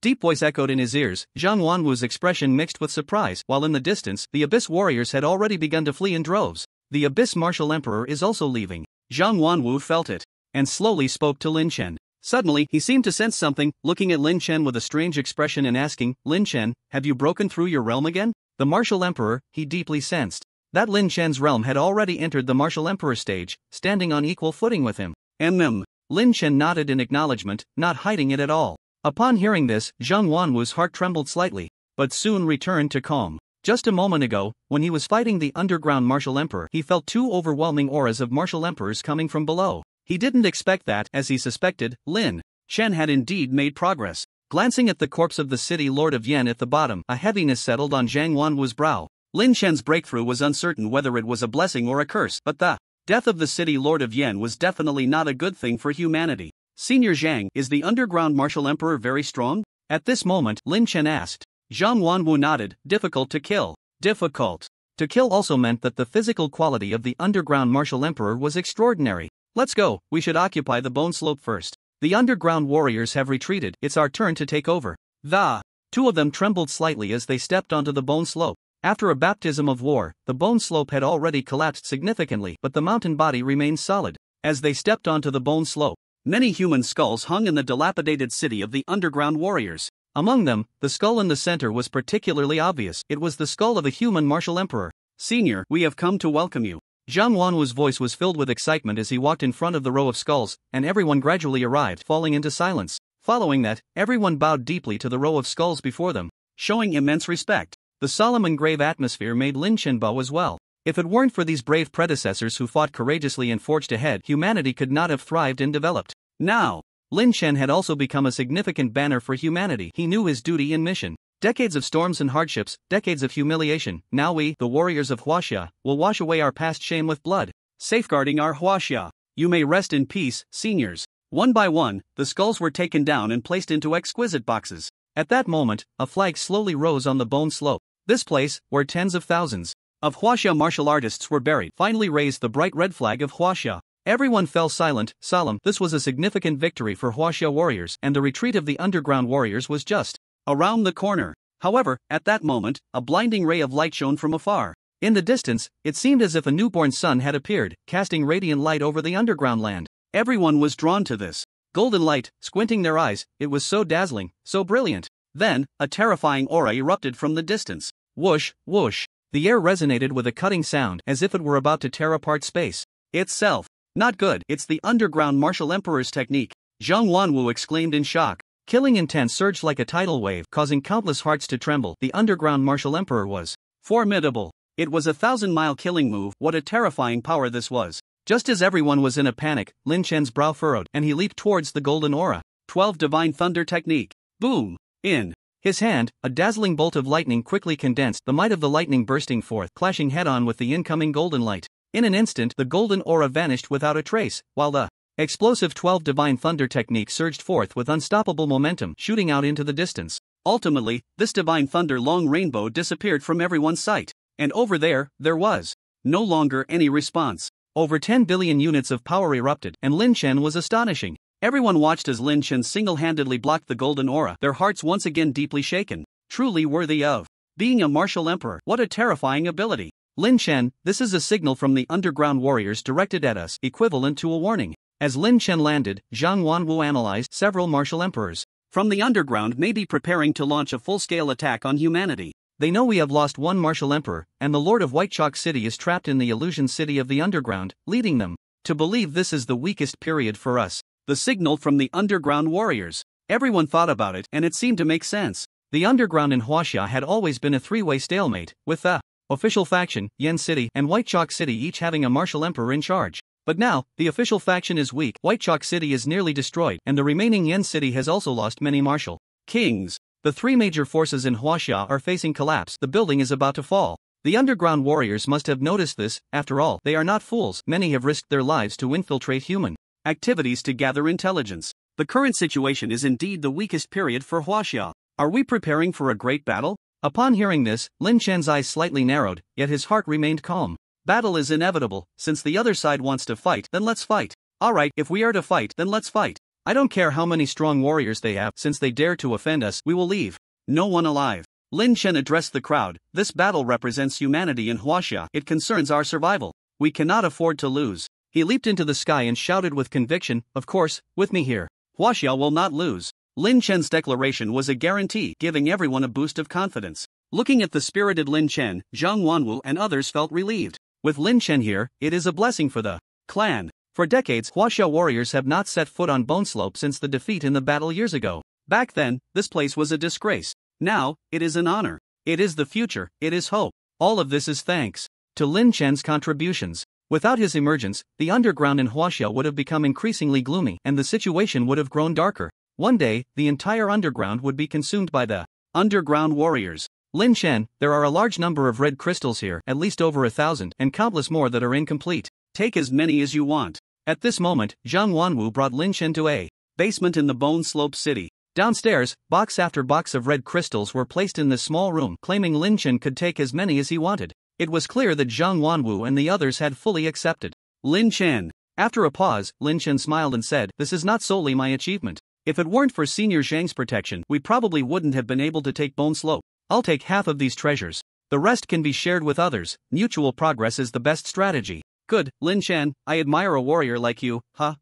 deep voice echoed in his ears, Zhang Wanwu's expression mixed with surprise, while in the distance, the Abyss warriors had already begun to flee in droves. The Abyss Martial Emperor is also leaving. Zhang Wanwu felt it, and slowly spoke to Lin Chen. Suddenly, he seemed to sense something, looking at Lin Chen with a strange expression and asking, Lin Chen, have you broken through your realm again? The Martial Emperor, he deeply sensed that Lin Chen's realm had already entered the Martial Emperor stage, standing on equal footing with him. Lin Chen nodded in acknowledgement, not hiding it at all. Upon hearing this, Zhang Wanwu's heart trembled slightly, but soon returned to calm. Just a moment ago, when he was fighting the underground Martial Emperor, he felt two overwhelming auras of Martial Emperors coming from below. He didn't expect that, as he suspected, Lin Chen had indeed made progress. Glancing at the corpse of the city Lord of Yen at the bottom, a heaviness settled on Zhang Wanwu's brow. Lin Chen's breakthrough was uncertain whether it was a blessing or a curse, but the death of the city Lord of Yen was definitely not a good thing for humanity. Senior Zhang, is the underground Martial Emperor very strong? At this moment, Lin Chen asked. Zhang Wanwu nodded. Difficult to kill. Difficult to kill also meant that the physical quality of the underground Martial Emperor was extraordinary. Let's go, we should occupy the bone slope first. The underground warriors have retreated, it's our turn to take over. The two of them trembled slightly as they stepped onto the bone slope. After a baptism of war, the bone slope had already collapsed significantly, but the mountain body remained solid. As they stepped onto the bone slope, many human skulls hung in the dilapidated city of the underground warriors. Among them, the skull in the center was particularly obvious. It was the skull of a human Martial Emperor. Senior, we have come to welcome you. Zhang Wanwu's voice was filled with excitement as he walked in front of the row of skulls, and everyone gradually arrived, falling into silence. Following that, everyone bowed deeply to the row of skulls before them, showing immense respect. The solemn and grave atmosphere made Lin Chen bow as well. If it weren't for these brave predecessors who fought courageously and forged ahead, humanity could not have thrived and developed. Now, Lin Chen had also become a significant banner for humanity. He knew his duty and mission. Decades of storms and hardships, decades of humiliation. Now we, the warriors of Huaxia, will wash away our past shame with blood, safeguarding our Huaxia. You may rest in peace, seniors. One by one, the skulls were taken down and placed into exquisite boxes. At that moment, a flag slowly rose on the bone slope. This place, where tens of thousands of Huaxia martial artists were buried, finally raised the bright red flag of Huaxia. Everyone fell silent, solemn. This was a significant victory for Huaxia warriors, and the retreat of the underground warriors was just around the corner. However, at that moment, a blinding ray of light shone from afar. In the distance, it seemed as if a newborn sun had appeared, casting radiant light over the underground land. Everyone was drawn to this golden light, squinting their eyes. It was so dazzling, so brilliant. Then, a terrifying aura erupted from the distance. Whoosh, whoosh. The air resonated with a cutting sound, as if it were about to tear apart space itself. Not good. It's the underground Martial Emperor's technique. Zhang Wanwu exclaimed in shock. Killing intent surged like a tidal wave, causing countless hearts to tremble. The underground Martial Emperor was formidable. It was a 1,000-mile killing move. What a terrifying power this was. Just as everyone was in a panic, Lin Chen's brow furrowed, and he leaped towards the golden aura. 12 Divine Thunder Technique. Boom! In his hand, a dazzling bolt of lightning quickly condensed, the might of the lightning bursting forth, clashing head-on with the incoming golden light. In an instant, the golden aura vanished without a trace, while the explosive 12 Divine Thunder technique surged forth with unstoppable momentum, shooting out into the distance. Ultimately, this Divine Thunder long rainbow disappeared from everyone's sight. And over there was no longer any response. Over 10 billion units of power erupted, and Lin Chen was astonishing. Everyone watched as Lin Chen single-handedly blocked the golden aura, their hearts once again deeply shaken. Truly worthy of being a martial emperor. What a terrifying ability. Lin Chen, this is a signal from the underground warriors directed at us, equivalent to a warning. As Lin Chen landed, Zhang Wanwu analyzed several martial emperors from the underground may be preparing to launch a full-scale attack on humanity. They know we have lost one martial emperor, and the Lord of White Chalk City is trapped in the illusion city of the underground, leading them to believe this is the weakest period for us. The signal from the underground warriors. Everyone thought about it, and it seemed to make sense. The underground in Huaxia had always been a three-way stalemate, with the official faction, Yen City, and White Chalk City each having a martial emperor in charge. But now, the official faction is weak, White Chalk City is nearly destroyed, and the remaining Yen City has also lost many martial kings. The three major forces in Huaxia are facing collapse. The building is about to fall. The underground warriors must have noticed this. After all, they are not fools. Many have risked their lives to infiltrate human activities to gather intelligence. The current situation is indeed the weakest period for Huaxia. Are we preparing for a great battle? Upon hearing this, Lin Chen's eyes slightly narrowed, yet his heart remained calm. Battle is inevitable. Since the other side wants to fight, then let's fight. Alright, if we are to fight, then let's fight. I don't care how many strong warriors they have, since they dare to offend us, we will leave no one alive. Lin Chen addressed the crowd. This battle represents humanity in Huaxia. It concerns our survival. We cannot afford to lose. He leaped into the sky and shouted with conviction, of course, with me here, Huaxia will not lose. Lin Chen's declaration was a guarantee, giving everyone a boost of confidence. Looking at the spirited Lin Chen, Zhang Wanwu and others felt relieved. With Lin Chen here, it is a blessing for the clan. For decades, Huaxia warriors have not set foot on Bone Slope since the defeat in the battle years ago. Back then, this place was a disgrace. Now, it is an honor. It is the future, it is hope. All of this is thanks to Lin Chen's contributions. Without his emergence, the underground in Huaxia would have become increasingly gloomy and the situation would have grown darker. One day, the entire underground would be consumed by the underground warriors. Lin Chen, there are a large number of red crystals here, at least over 1,000, and countless more that are incomplete. Take as many as you want. At this moment, Zhang Wanwu brought Lin Chen to a basement in the Bone Slope City. Downstairs, box after box of red crystals were placed in this small room, claiming Lin Chen could take as many as he wanted. It was clear that Zhang Wanwu and the others had fully accepted Lin Chen. After a pause, Lin Chen smiled and said, "This is not solely my achievement. If it weren't for Senior Zhang's protection, we probably wouldn't have been able to take Bone Slope. I'll take half of these treasures. The rest can be shared with others. Mutual progress is the best strategy." Good, Lin Chen, I admire a warrior like you,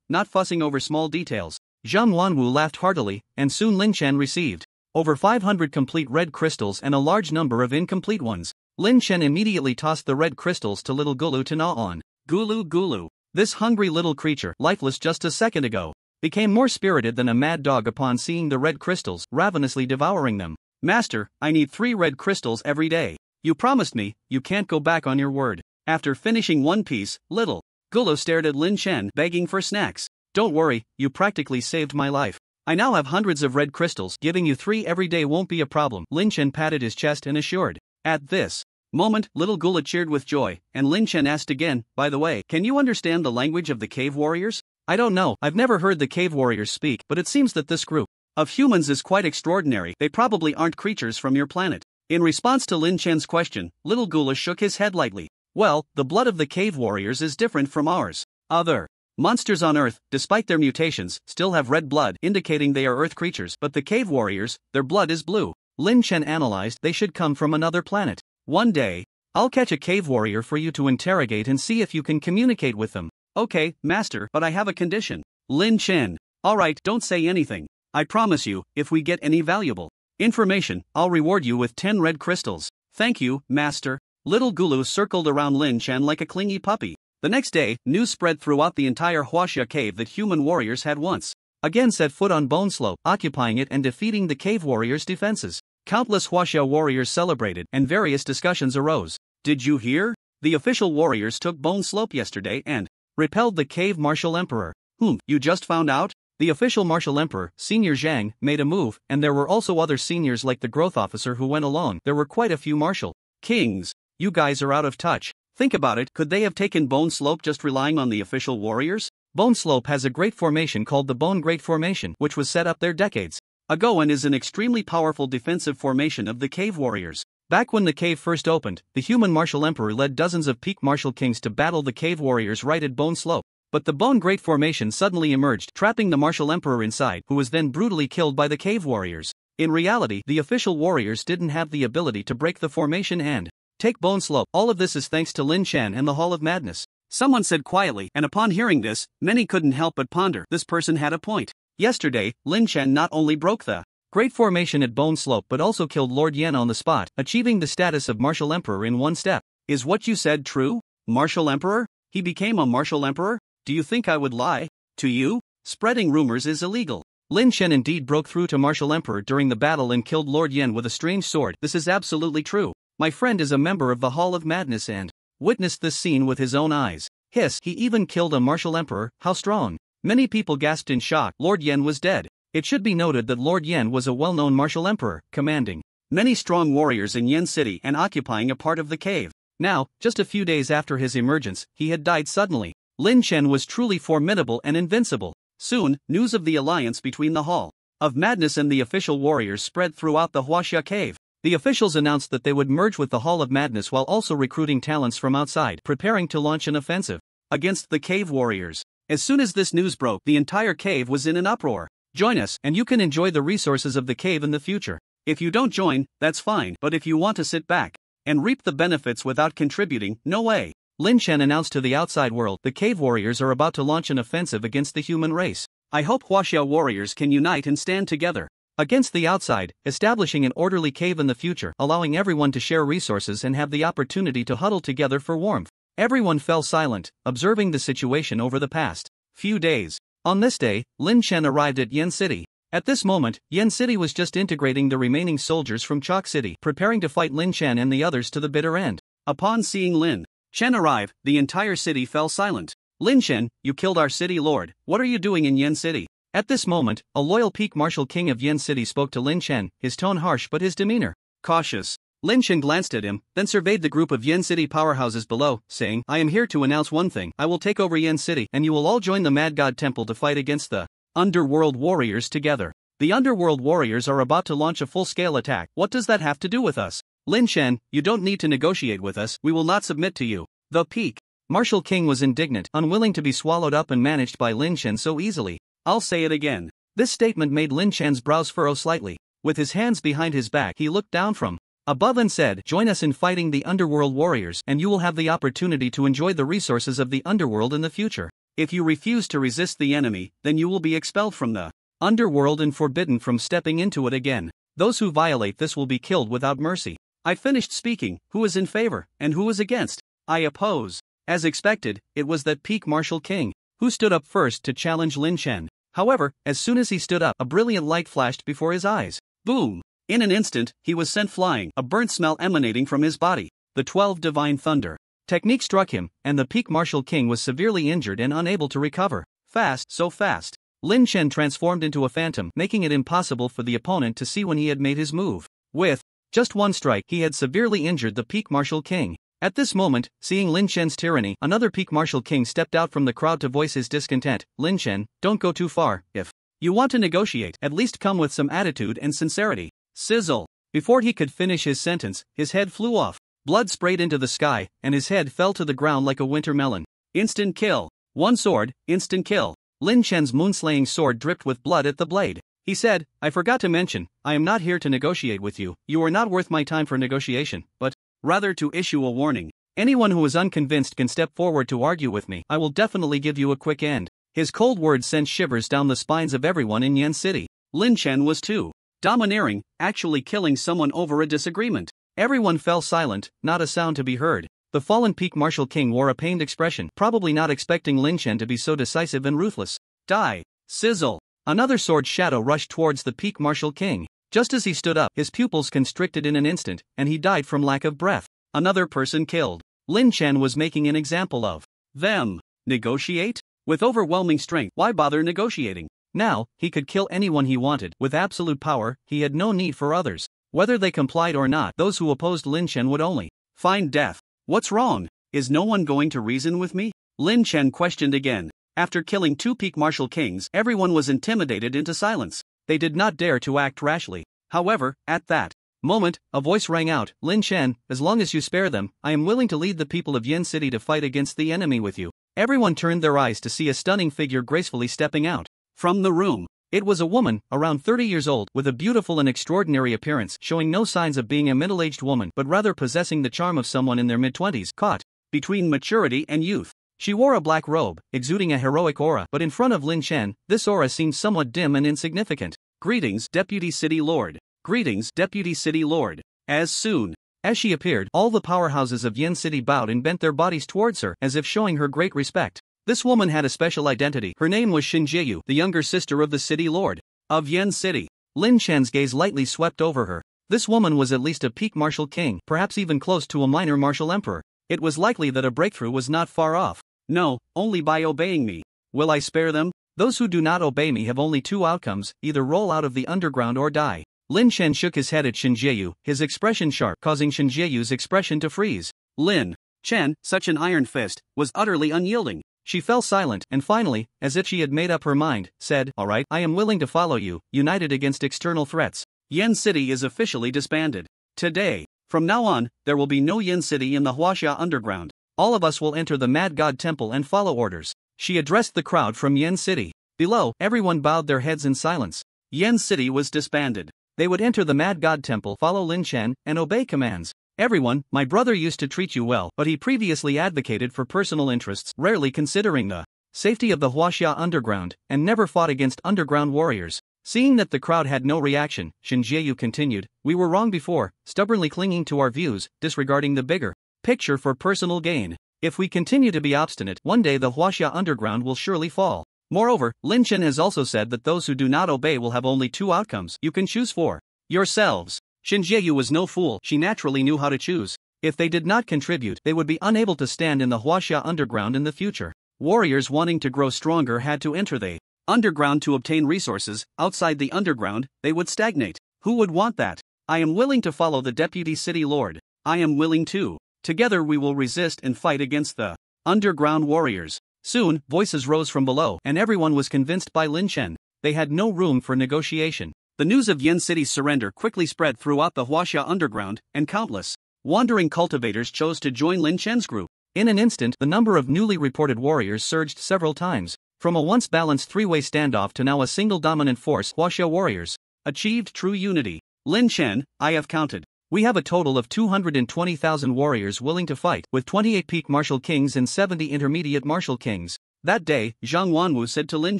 not fussing over small details. Zhang Wanwu laughed heartily, and soon Lin Chen received over 500 complete red crystals and a large number of incomplete ones. Lin Chen immediately tossed the red crystals to little Gulu to gnaw on. Gulu. This hungry little creature, lifeless just a second ago, became more spirited than a mad dog upon seeing the red crystals, ravenously devouring them. Master, I need 3 red crystals every day. You promised me, you can't go back on your word. After finishing one piece, little Gulu stared at Lin Chen, begging for snacks. Don't worry, you practically saved my life. I now have hundreds of red crystals, giving you 3 every day won't be a problem. Lin Chen patted his chest and assured. At this moment, little Gulu cheered with joy, and Lin Chen asked again, by the way, can you understand the language of the cave warriors? I don't know, I've never heard the cave warriors speak, but it seems that this group of humans is quite extraordinary. They probably aren't creatures from your planet. In response to Lin Chen's question, little Gulu shook his head lightly. Well, the blood of the cave warriors is different from ours. Other monsters on Earth, despite their mutations, still have red blood, indicating they are Earth creatures, but the cave warriors, their blood is blue. Lin Chen analyzed, they should come from another planet. One day, I'll catch a cave warrior for you to interrogate and see if you can communicate with them. Okay, master, but I have a condition. Lin Chen. Alright, don't say anything. I promise you, if we get any valuable information, I'll reward you with 10 red crystals. Thank you, master. Little Gulu circled around Lin Chen like a clingy puppy. The next day, news spread throughout the entire Huaxia cave that human warriors had once again set foot on Bone Slope, occupying it and defeating the cave warriors' defenses. Countless Huaxia warriors celebrated, and various discussions arose. Did you hear? The official warriors took Bone Slope yesterday and repelled the cave martial emperor. You just found out? The official martial emperor, Senior Zhang, made a move, and there were also other seniors like the growth officer who went along. There were quite a few martial kings. You guys are out of touch. Think about it, could they have taken Bone Slope just relying on the official warriors? Bone Slope has a great formation called the Bone Great Formation, which was set up there decades ago and is an extremely powerful defensive formation of the cave warriors. Back when the cave first opened, the human martial emperor led dozens of peak martial kings to battle the cave warriors right at Bone Slope. But the Bone Great Formation suddenly emerged, trapping the martial emperor inside, who was then brutally killed by the cave warriors. In reality, the official warriors didn't have the ability to break the formation and take Bone Slope. All of this is thanks to Lin Chen and the Hall of Madness. Someone said quietly, and upon hearing this, many couldn't help but ponder. This person had a point. Yesterday, Lin Chen not only broke the Great Formation at Bone Slope but also killed Lord Yan on the spot, achieving the status of Martial Emperor in one step. Is what you said true? Martial Emperor? He became a Martial Emperor? Do you think I would lie to you? Spreading rumors is illegal. Lin Chen indeed broke through to Martial Emperor during the battle and killed Lord Yan with a strange sword. This is absolutely true. My friend is a member of the Hall of Madness and witnessed this scene with his own eyes. Hiss, he even killed a Martial Emperor, how strong. Many people gasped in shock. Lord Yan was dead. It should be noted that Lord Yan was a well-known Martial Emperor, commanding many strong warriors in Yan City and occupying a part of the cave. Now, just a few days after his emergence, he had died suddenly. Lin Chen was truly formidable and invincible. Soon, news of the alliance between the Hall of Madness and the official warriors spread throughout the Huaxia cave. The officials announced that they would merge with the Hall of Madness while also recruiting talents from outside, preparing to launch an offensive against the cave warriors. As soon as this news broke, the entire cave was in an uproar. Join us, and you can enjoy the resources of the cave in the future. If you don't join, that's fine, but if you want to sit back and reap the benefits without contributing, no way. Lin Chen announced to the outside world, the cave warriors are about to launch an offensive against the human race. I hope Huaxiao warriors can unite and stand together against the outside, establishing an orderly cave in the future, allowing everyone to share resources and have the opportunity to huddle together for warmth. Everyone fell silent, observing the situation over the past few days. On this day, Lin Chen arrived at Yen City. At this moment, Yen City was just integrating the remaining soldiers from Chalk City, preparing to fight Lin Chen and the others to the bitter end. Upon seeing Lin Chen arrive, the entire city fell silent. Lin Chen, you killed our city lord, what are you doing in Yen City? At this moment, a loyal peak martial king of Yen City spoke to Lin Chen, his tone harsh but his demeanor cautious. Lin Chen glanced at him, then surveyed the group of Yen City powerhouses below, saying, I am here to announce one thing, I will take over Yen City and you will all join the Mad God Temple to fight against the Underworld Warriors together. The Underworld Warriors are about to launch a full-scale attack, what does that have to do with us? Lin Chen, you don't need to negotiate with us, we will not submit to you. The peak martial king was indignant, unwilling to be swallowed up and managed by Lin Chen so easily. I'll say it again. This statement made Lin Chen's brows furrow slightly. With his hands behind his back, he looked down from above and said, join us in fighting the Underworld Warriors and you will have the opportunity to enjoy the resources of the Underworld in the future. If you refuse to resist the enemy, then you will be expelled from the Underworld and forbidden from stepping into it again. Those who violate this will be killed without mercy. I finished speaking. Who is in favor, and who is against? I oppose. As expected, it was that peak martial king who stood up first to challenge Lin Chen. However, as soon as he stood up, a brilliant light flashed before his eyes. Boom! In an instant, he was sent flying, a burnt smell emanating from his body. The 12 divine thunder technique struck him, and the peak martial king was severely injured and unable to recover. Fast, so fast. Lin Chen transformed into a phantom, making it impossible for the opponent to see when he had made his move. With just one strike, he had severely injured the peak martial king. At this moment, seeing Lin Chen's tyranny, another peak martial king stepped out from the crowd to voice his discontent. Lin Chen, don't go too far. If you want to negotiate, at least come with some attitude and sincerity. Sizzle. Before he could finish his sentence, his head flew off. Blood sprayed into the sky, and his head fell to the ground like a winter melon. Instant kill. One sword, instant kill. Lin Chen's moonslaying sword dripped with blood at the blade. He said, I forgot to mention, I am not here to negotiate with you. You are not worth my time for negotiation, but rather to issue a warning. Anyone who is unconvinced can step forward to argue with me. I will definitely give you a quick end. His cold words sent shivers down the spines of everyone in Yen City. Lin Chen was too domineering, actually killing someone over a disagreement. Everyone fell silent, not a sound to be heard. The fallen peak martial king wore a pained expression, probably not expecting Lin Chen to be so decisive and ruthless. Die. Sizzle. Another sword shadow rushed towards the peak martial king. Just as he stood up, his pupils constricted in an instant, and he died from lack of breath. Another person killed. Lin Chen was making an example of them. Negotiate? With overwhelming strength, why bother negotiating? Now, he could kill anyone he wanted. With absolute power, he had no need for others. Whether they complied or not, those who opposed Lin Chen would only find death. What's wrong? Is no one going to reason with me? Lin Chen questioned again. After killing 2 peak martial kings, everyone was intimidated into silence. They did not dare to act rashly. However, at that moment, a voice rang out, Lin Chen, as long as you spare them, I am willing to lead the people of Yen City to fight against the enemy with you. Everyone turned their eyes to see a stunning figure gracefully stepping out from the room. It was a woman, around 30 years old, with a beautiful and extraordinary appearance, showing no signs of being a middle-aged woman, but rather possessing the charm of someone in their mid-20s, caught between maturity and youth. She wore a black robe, exuding a heroic aura, but in front of Lin Chen, this aura seemed somewhat dim and insignificant. Greetings, Deputy City Lord. Greetings, Deputy City Lord. As soon as she appeared, all the powerhouses of Yen City bowed and bent their bodies towards her, as if showing her great respect. This woman had a special identity. Her name was Xinjieyu, the younger sister of the City Lord of Yen City. Lin Chen's gaze lightly swept over her. This woman was at least a peak martial king, perhaps even close to a minor martial emperor. It was likely that a breakthrough was not far off. No, only by obeying me. Will I spare them? Those who do not obey me have only 2 outcomes, either roll out of the underground or die. Lin Chen shook his head at Xinjieyu, his expression sharp, causing Xinjieyu's expression to freeze. Lin Chen, such an iron fist, was utterly unyielding. She fell silent, and finally, as if she had made up her mind, said, All right, I am willing to follow you, united against external threats. Yen City is officially disbanded. Today. From now on, there will be no Yen City in the Huaxia underground. All of us will enter the Mad God Temple and follow orders. She addressed the crowd from Yen City. Below, everyone bowed their heads in silence. Yen City was disbanded. They would enter the Mad God Temple, follow Lin Chen, and obey commands. Everyone, my brother used to treat you well, but he previously advocated for personal interests, rarely considering the safety of the Huaxia underground, and never fought against underground warriors. Seeing that the crowd had no reaction, Shin Jieyu continued, we were wrong before, stubbornly clinging to our views, disregarding the bigger picture for personal gain. If we continue to be obstinate, one day the Huaxia underground will surely fall. Moreover, Lin Chen has also said that those who do not obey will have only two outcomes. You can choose for yourselves. Shin Jieyu was no fool, she naturally knew how to choose. If they did not contribute, they would be unable to stand in the Huaxia underground in the future. Warriors wanting to grow stronger had to enter the underground to obtain resources. Outside the underground, they would stagnate. Who would want that? I am willing to follow the deputy city lord. I am willing to. Together we will resist and fight against the underground warriors. Soon, voices rose from below, and everyone was convinced by Lin Chen. They had no room for negotiation. The news of Yen City's surrender quickly spread throughout the Huaxia underground, and countless wandering cultivators chose to join Lin Chen's group. In an instant, the number of newly reported warriors surged several times. From a once balanced three-way standoff to now a single dominant force, Huaxia warriors achieved true unity. Lin Chen, I have counted. We have a total of 220,000 warriors willing to fight, with 28 peak martial kings and 70 intermediate martial kings. That day, Zhang Wanwu said to Lin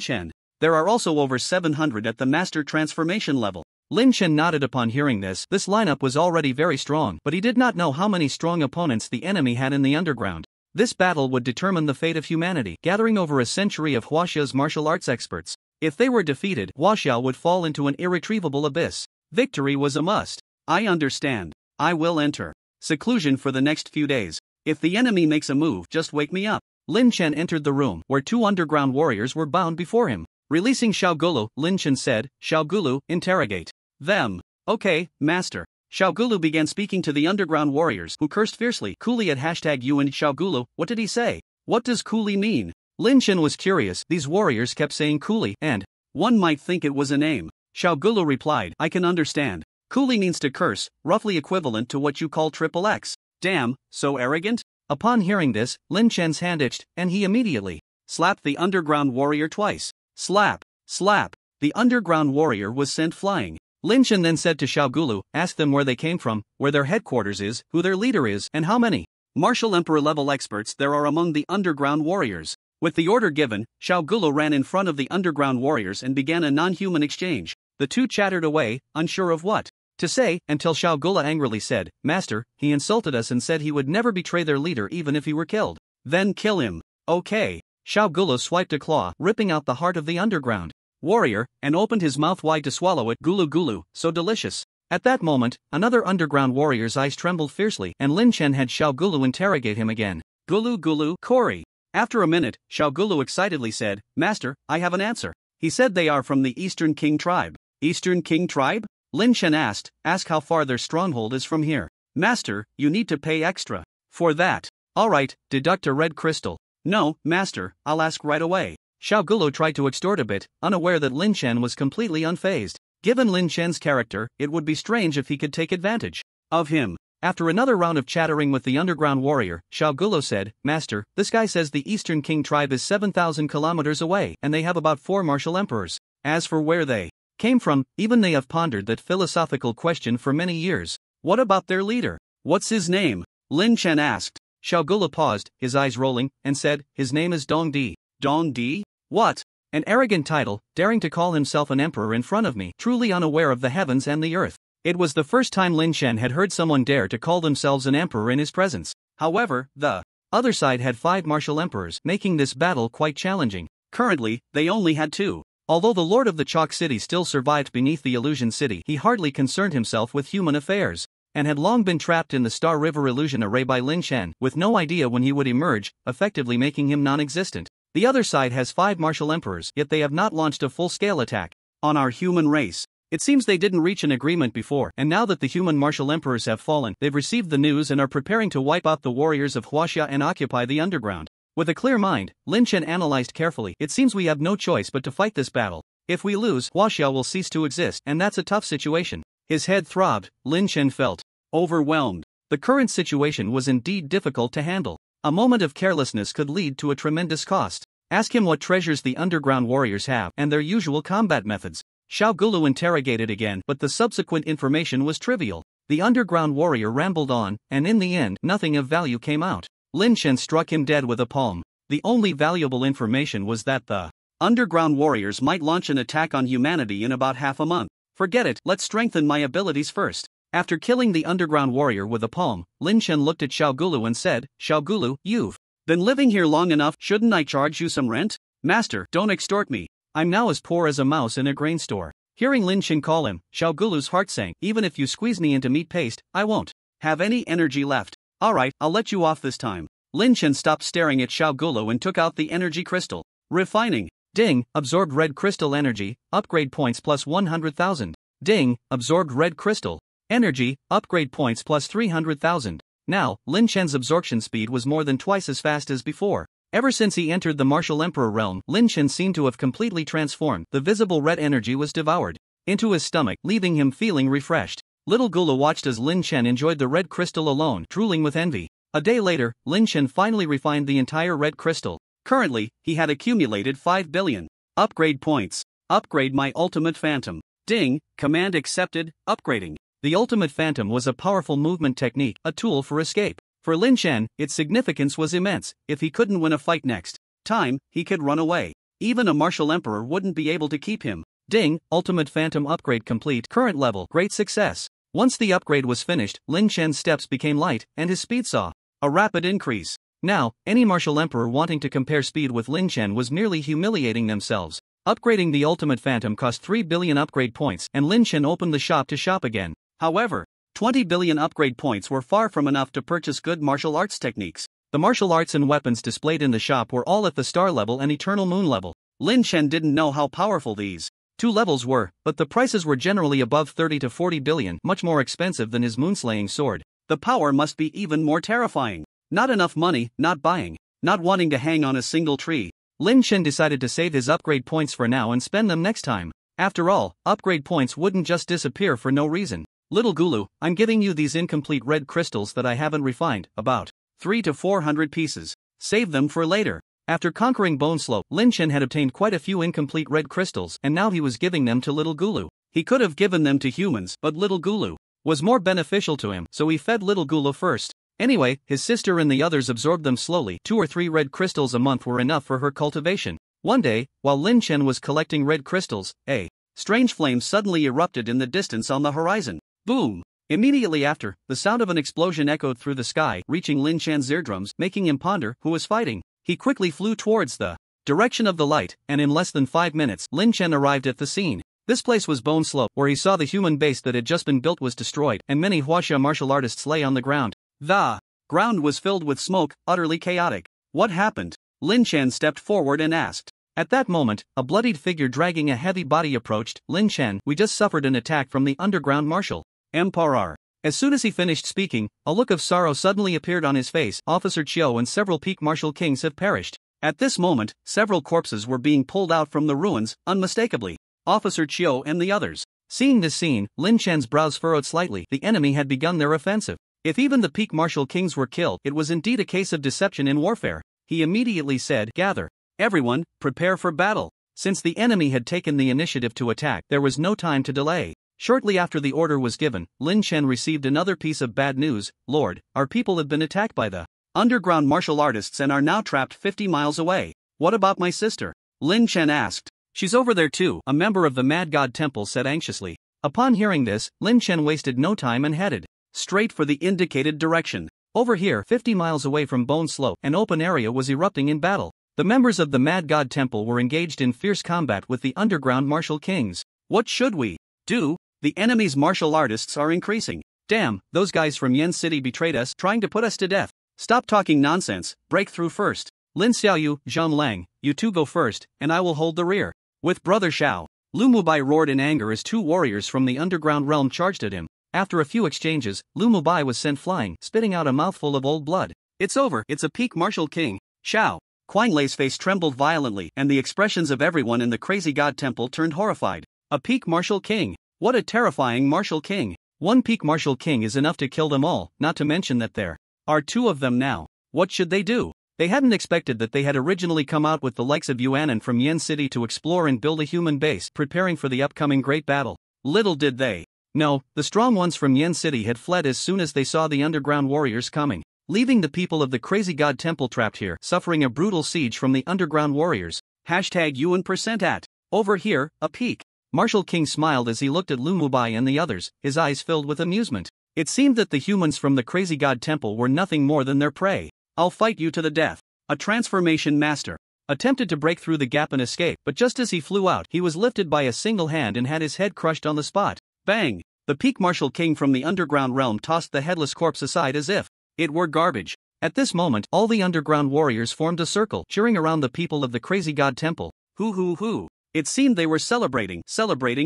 Chen, there are also over 700 at the master transformation level. Lin Chen nodded upon hearing this. This lineup was already very strong, but he did not know how many strong opponents the enemy had in the underground. This battle would determine the fate of humanity, gathering over a century of Huaxia's martial arts experts. If they were defeated, Huaxia would fall into an irretrievable abyss. Victory was a must. I understand. I will enter seclusion for the next few days. If the enemy makes a move, just wake me up. Lin Chen entered the room, where two underground warriors were bound before him. Releasing Xiaogulu, Lin Chen said, Xiaogulu, interrogate them. Okay, master. Xiaogulu began speaking to the underground warriors, who cursed fiercely. Coolly at #you and Xiaogulu, what did he say? What does coolly mean? Lin Chen was curious. These warriors kept saying coolly, and one might think it was a name. Xiaogulu replied, I can understand. Coolly means to curse, roughly equivalent to what you call XXX. Damn, so arrogant? Upon hearing this, Lin Chen's hand itched, and he immediately slapped the underground warrior twice. Slap, slap. The underground warrior was sent flying. Lin Chen then said to Xiaogulu, ask them where they came from, where their headquarters is, who their leader is, and how many martial emperor level experts there are among the underground warriors. With the order given, Xiaogulu ran in front of the underground warriors and began a non-human exchange. The two chattered away, unsure of what to say, until Xiaogulu angrily said, Master, he insulted us and said he would never betray their leader even if he were killed. Then kill him. Okay. Xiaogulu swiped a claw, ripping out the heart of the underground warrior, and opened his mouth wide to swallow it. Gulu gulu, so delicious. At that moment, another underground warrior's eyes trembled fiercely, and Lin Chen had Xiaogulu interrogate him again. Gulu gulu, Kori. After a minute, Xiaogulu excitedly said, Master, I have an answer. He said they are from the Eastern King tribe. Eastern King tribe? Lin Chen asked, ask how far their stronghold is from here. Master, you need to pay extra for that. Alright, deduct a red crystal. No, master, I'll ask right away. Xiaogulu tried to extort a bit, unaware that Lin Chen was completely unfazed. Given Lin Chen's character, it would be strange if he could take advantage of him. After another round of chattering with the underground warrior, Xiaogulu said, Master, this guy says the Eastern King tribe is 7,000 kilometers away, and they have about 4 martial emperors. As for where they came from, even they have pondered that philosophical question for many years. What about their leader? What's his name? Lin Chen asked. Xiaogulu paused, his eyes rolling, and said, his name is Dong Di. Dong Di? What? An arrogant title, daring to call himself an emperor in front of me, truly unaware of the heavens and the earth. It was the first time Lin Chen had heard someone dare to call themselves an emperor in his presence. However, the other side had 5 martial emperors, making this battle quite challenging. Currently, they only had 2. Although the Lord of the Chalk City still survived beneath the Illusion City, he hardly concerned himself with human affairs, and had long been trapped in the Star River Illusion Array by Lin Chen, with no idea when he would emerge, effectively making him non-existent. The other side has 5 martial emperors, yet they have not launched a full-scale attack on our human race. It seems they didn't reach an agreement before, and now that the human martial emperors have fallen, they've received the news and are preparing to wipe out the warriors of Huaxia and occupy the underground. With a clear mind, Lin Chen analyzed carefully. It seems we have no choice but to fight this battle. If we lose, Huaxia will cease to exist, and that's a tough situation. His head throbbed. Lin Chen felt overwhelmed. The current situation was indeed difficult to handle. A moment of carelessness could lead to a tremendous cost. Ask him what treasures the underground warriors have and their usual combat methods. Xiao Gulu interrogated again, but the subsequent information was trivial. The underground warrior rambled on, and in the end, nothing of value came out. Lin Chen struck him dead with a palm. The only valuable information was that the underground warriors might launch an attack on humanity in about half a month. Forget it, let's strengthen my abilities first. After killing the underground warrior with a palm, Lin Chen looked at Xiao Gulu and said, Xiao Gulu, you've been living here long enough, shouldn't I charge you some rent? Master, don't extort me. I'm now as poor as a mouse in a grain store. Hearing Lin Chen call him, Xiao Gulu's heart sank. Even if you squeeze me into meat paste, I won't have any energy left. Alright, I'll let you off this time. Lin Chen stopped staring at Xiao Gulu and took out the energy crystal. Refining. Ding, absorbed red crystal energy, upgrade points plus 100,000. Ding, absorbed red crystal energy, upgrade points plus 300,000. Now, Lin Chen's absorption speed was more than twice as fast as before. Ever since he entered the martial emperor realm, Lin Chen seemed to have completely transformed. The visible red energy was devoured into his stomach, leaving him feeling refreshed. Little Gula watched as Lin Chen enjoyed the red crystal alone, drooling with envy. A day later, Lin Chen finally refined the entire red crystal. Currently, he had accumulated 5 billion upgrade points. Upgrade my ultimate phantom. Ding, command accepted, upgrading. The ultimate phantom was a powerful movement technique, a tool for escape. For Lin Chen, its significance was immense. If he couldn't win a fight next time, he could run away. Even a martial emperor wouldn't be able to keep him. Ding, ultimate phantom upgrade complete. Current level, great success. Once the upgrade was finished, Lin Chen's steps became light, and his speed saw a rapid increase. Now, any martial emperor wanting to compare speed with Lin Chen was merely humiliating themselves. Upgrading the ultimate phantom cost 3 billion upgrade points, and Lin Chen opened the shop to shop again. However, 20 billion upgrade points were far from enough to purchase good martial arts techniques. The martial arts and weapons displayed in the shop were all at the star level and eternal moon level. Lin Chen didn't know how powerful these two levels were, but the prices were generally above 30 to 40 billion, much more expensive than his moonslaying sword. The power must be even more terrifying. Not enough money, not buying, not wanting to hang on a single tree. Lin Chen decided to save his upgrade points for now and spend them next time. After all, upgrade points wouldn't just disappear for no reason. Little Gulu, I'm giving you these incomplete red crystals that I haven't refined, about 300 to 400 pieces. Save them for later. After conquering Bone Slope, Lin Chen had obtained quite a few incomplete red crystals, and now he was giving them to Little Gulu. He could have given them to humans, but Little Gulu was more beneficial to him, so he fed Little Gulu first. Anyway, his sister and the others absorbed them slowly. 2 or 3 red crystals a month were enough for her cultivation. One day, while Lin Chen was collecting red crystals, a strange flame suddenly erupted in the distance on the horizon. Boom! Immediately after, the sound of an explosion echoed through the sky, reaching Lin Chan's eardrums, making him ponder who was fighting. He quickly flew towards the direction of the light, and in less than 5 minutes, Lin Chen arrived at the scene. This place was Bone Slope, where he saw the human base that had just been built was destroyed, and many Huaxia martial artists lay on the ground. The ground was filled with smoke, utterly chaotic. What happened? Lin Chen stepped forward and asked. At that moment, a bloodied figure dragging a heavy body approached. Lin Chen, we just suffered an attack from the underground martial emperor. As soon as he finished speaking, a look of sorrow suddenly appeared on his face. Officer Chiu and several peak martial kings have perished. At this moment, several corpses were being pulled out from the ruins, unmistakably Officer Chiu and the others. Seeing this scene, Lin Chen's brows furrowed slightly. The enemy had begun their offensive. If even the peak martial kings were killed, it was indeed a case of deception in warfare. He immediately said, "Gather. Everyone, prepare for battle." Since the enemy had taken the initiative to attack, there was no time to delay. Shortly after the order was given, Lin Chen received another piece of bad news. Lord, our people have been attacked by the underground martial artists and are now trapped 50 miles away. What about my sister? Lin Chen asked. She's over there too, a member of the Mad God Temple said anxiously. Upon hearing this, Lin Chen wasted no time and headed straight for the indicated direction. Over here, 50 miles away from Bone Slope, an open area was erupting in battle. The members of the Mad God Temple were engaged in fierce combat with the underground martial kings. What should we do? The enemy's martial artists are increasing. Damn, those guys from Yen City betrayed us, trying to put us to death. Stop talking nonsense, break through first. Lin Xiaoyu, Zhang Lang, you two go first, and I will hold the rear. With Brother Xiao. Lu Mubai roared in anger as 2 warriors from the underground realm charged at him. After a few exchanges, Lu Mubai was sent flying, spitting out a mouthful of old blood. It's over, it's a peak martial king. Xiao. Kuang Lei's face trembled violently, and the expressions of everyone in the crazy god temple turned horrified. A peak martial king. What a terrifying martial king. One peak martial king is enough to kill them all, not to mention that there are 2 of them now. What should they do? They hadn't expected that they had originally come out with the likes of Yuanan from Yen City to explore and build a human base, preparing for the upcoming great battle. Little did they know, the strong ones from Yen City had fled as soon as they saw the underground warriors coming, leaving the people of the Crazy God Temple trapped here, suffering a brutal siege from the underground warriors. Hashtag Yuan% over here, a peek. Marshal King smiled as he looked at Lumubai and the others, his eyes filled with amusement. It seemed that the humans from the Crazy God Temple were nothing more than their prey. I'll fight you to the death. A transformation master attempted to break through the gap and escape, but just as he flew out, he was lifted by a single hand and had his head crushed on the spot. Bang! The peak Marshal King from the underground realm tossed the headless corpse aside as if it were garbage. At this moment, all the underground warriors formed a circle, cheering around the people of the Crazy God Temple. Hoo. It seemed they were celebrating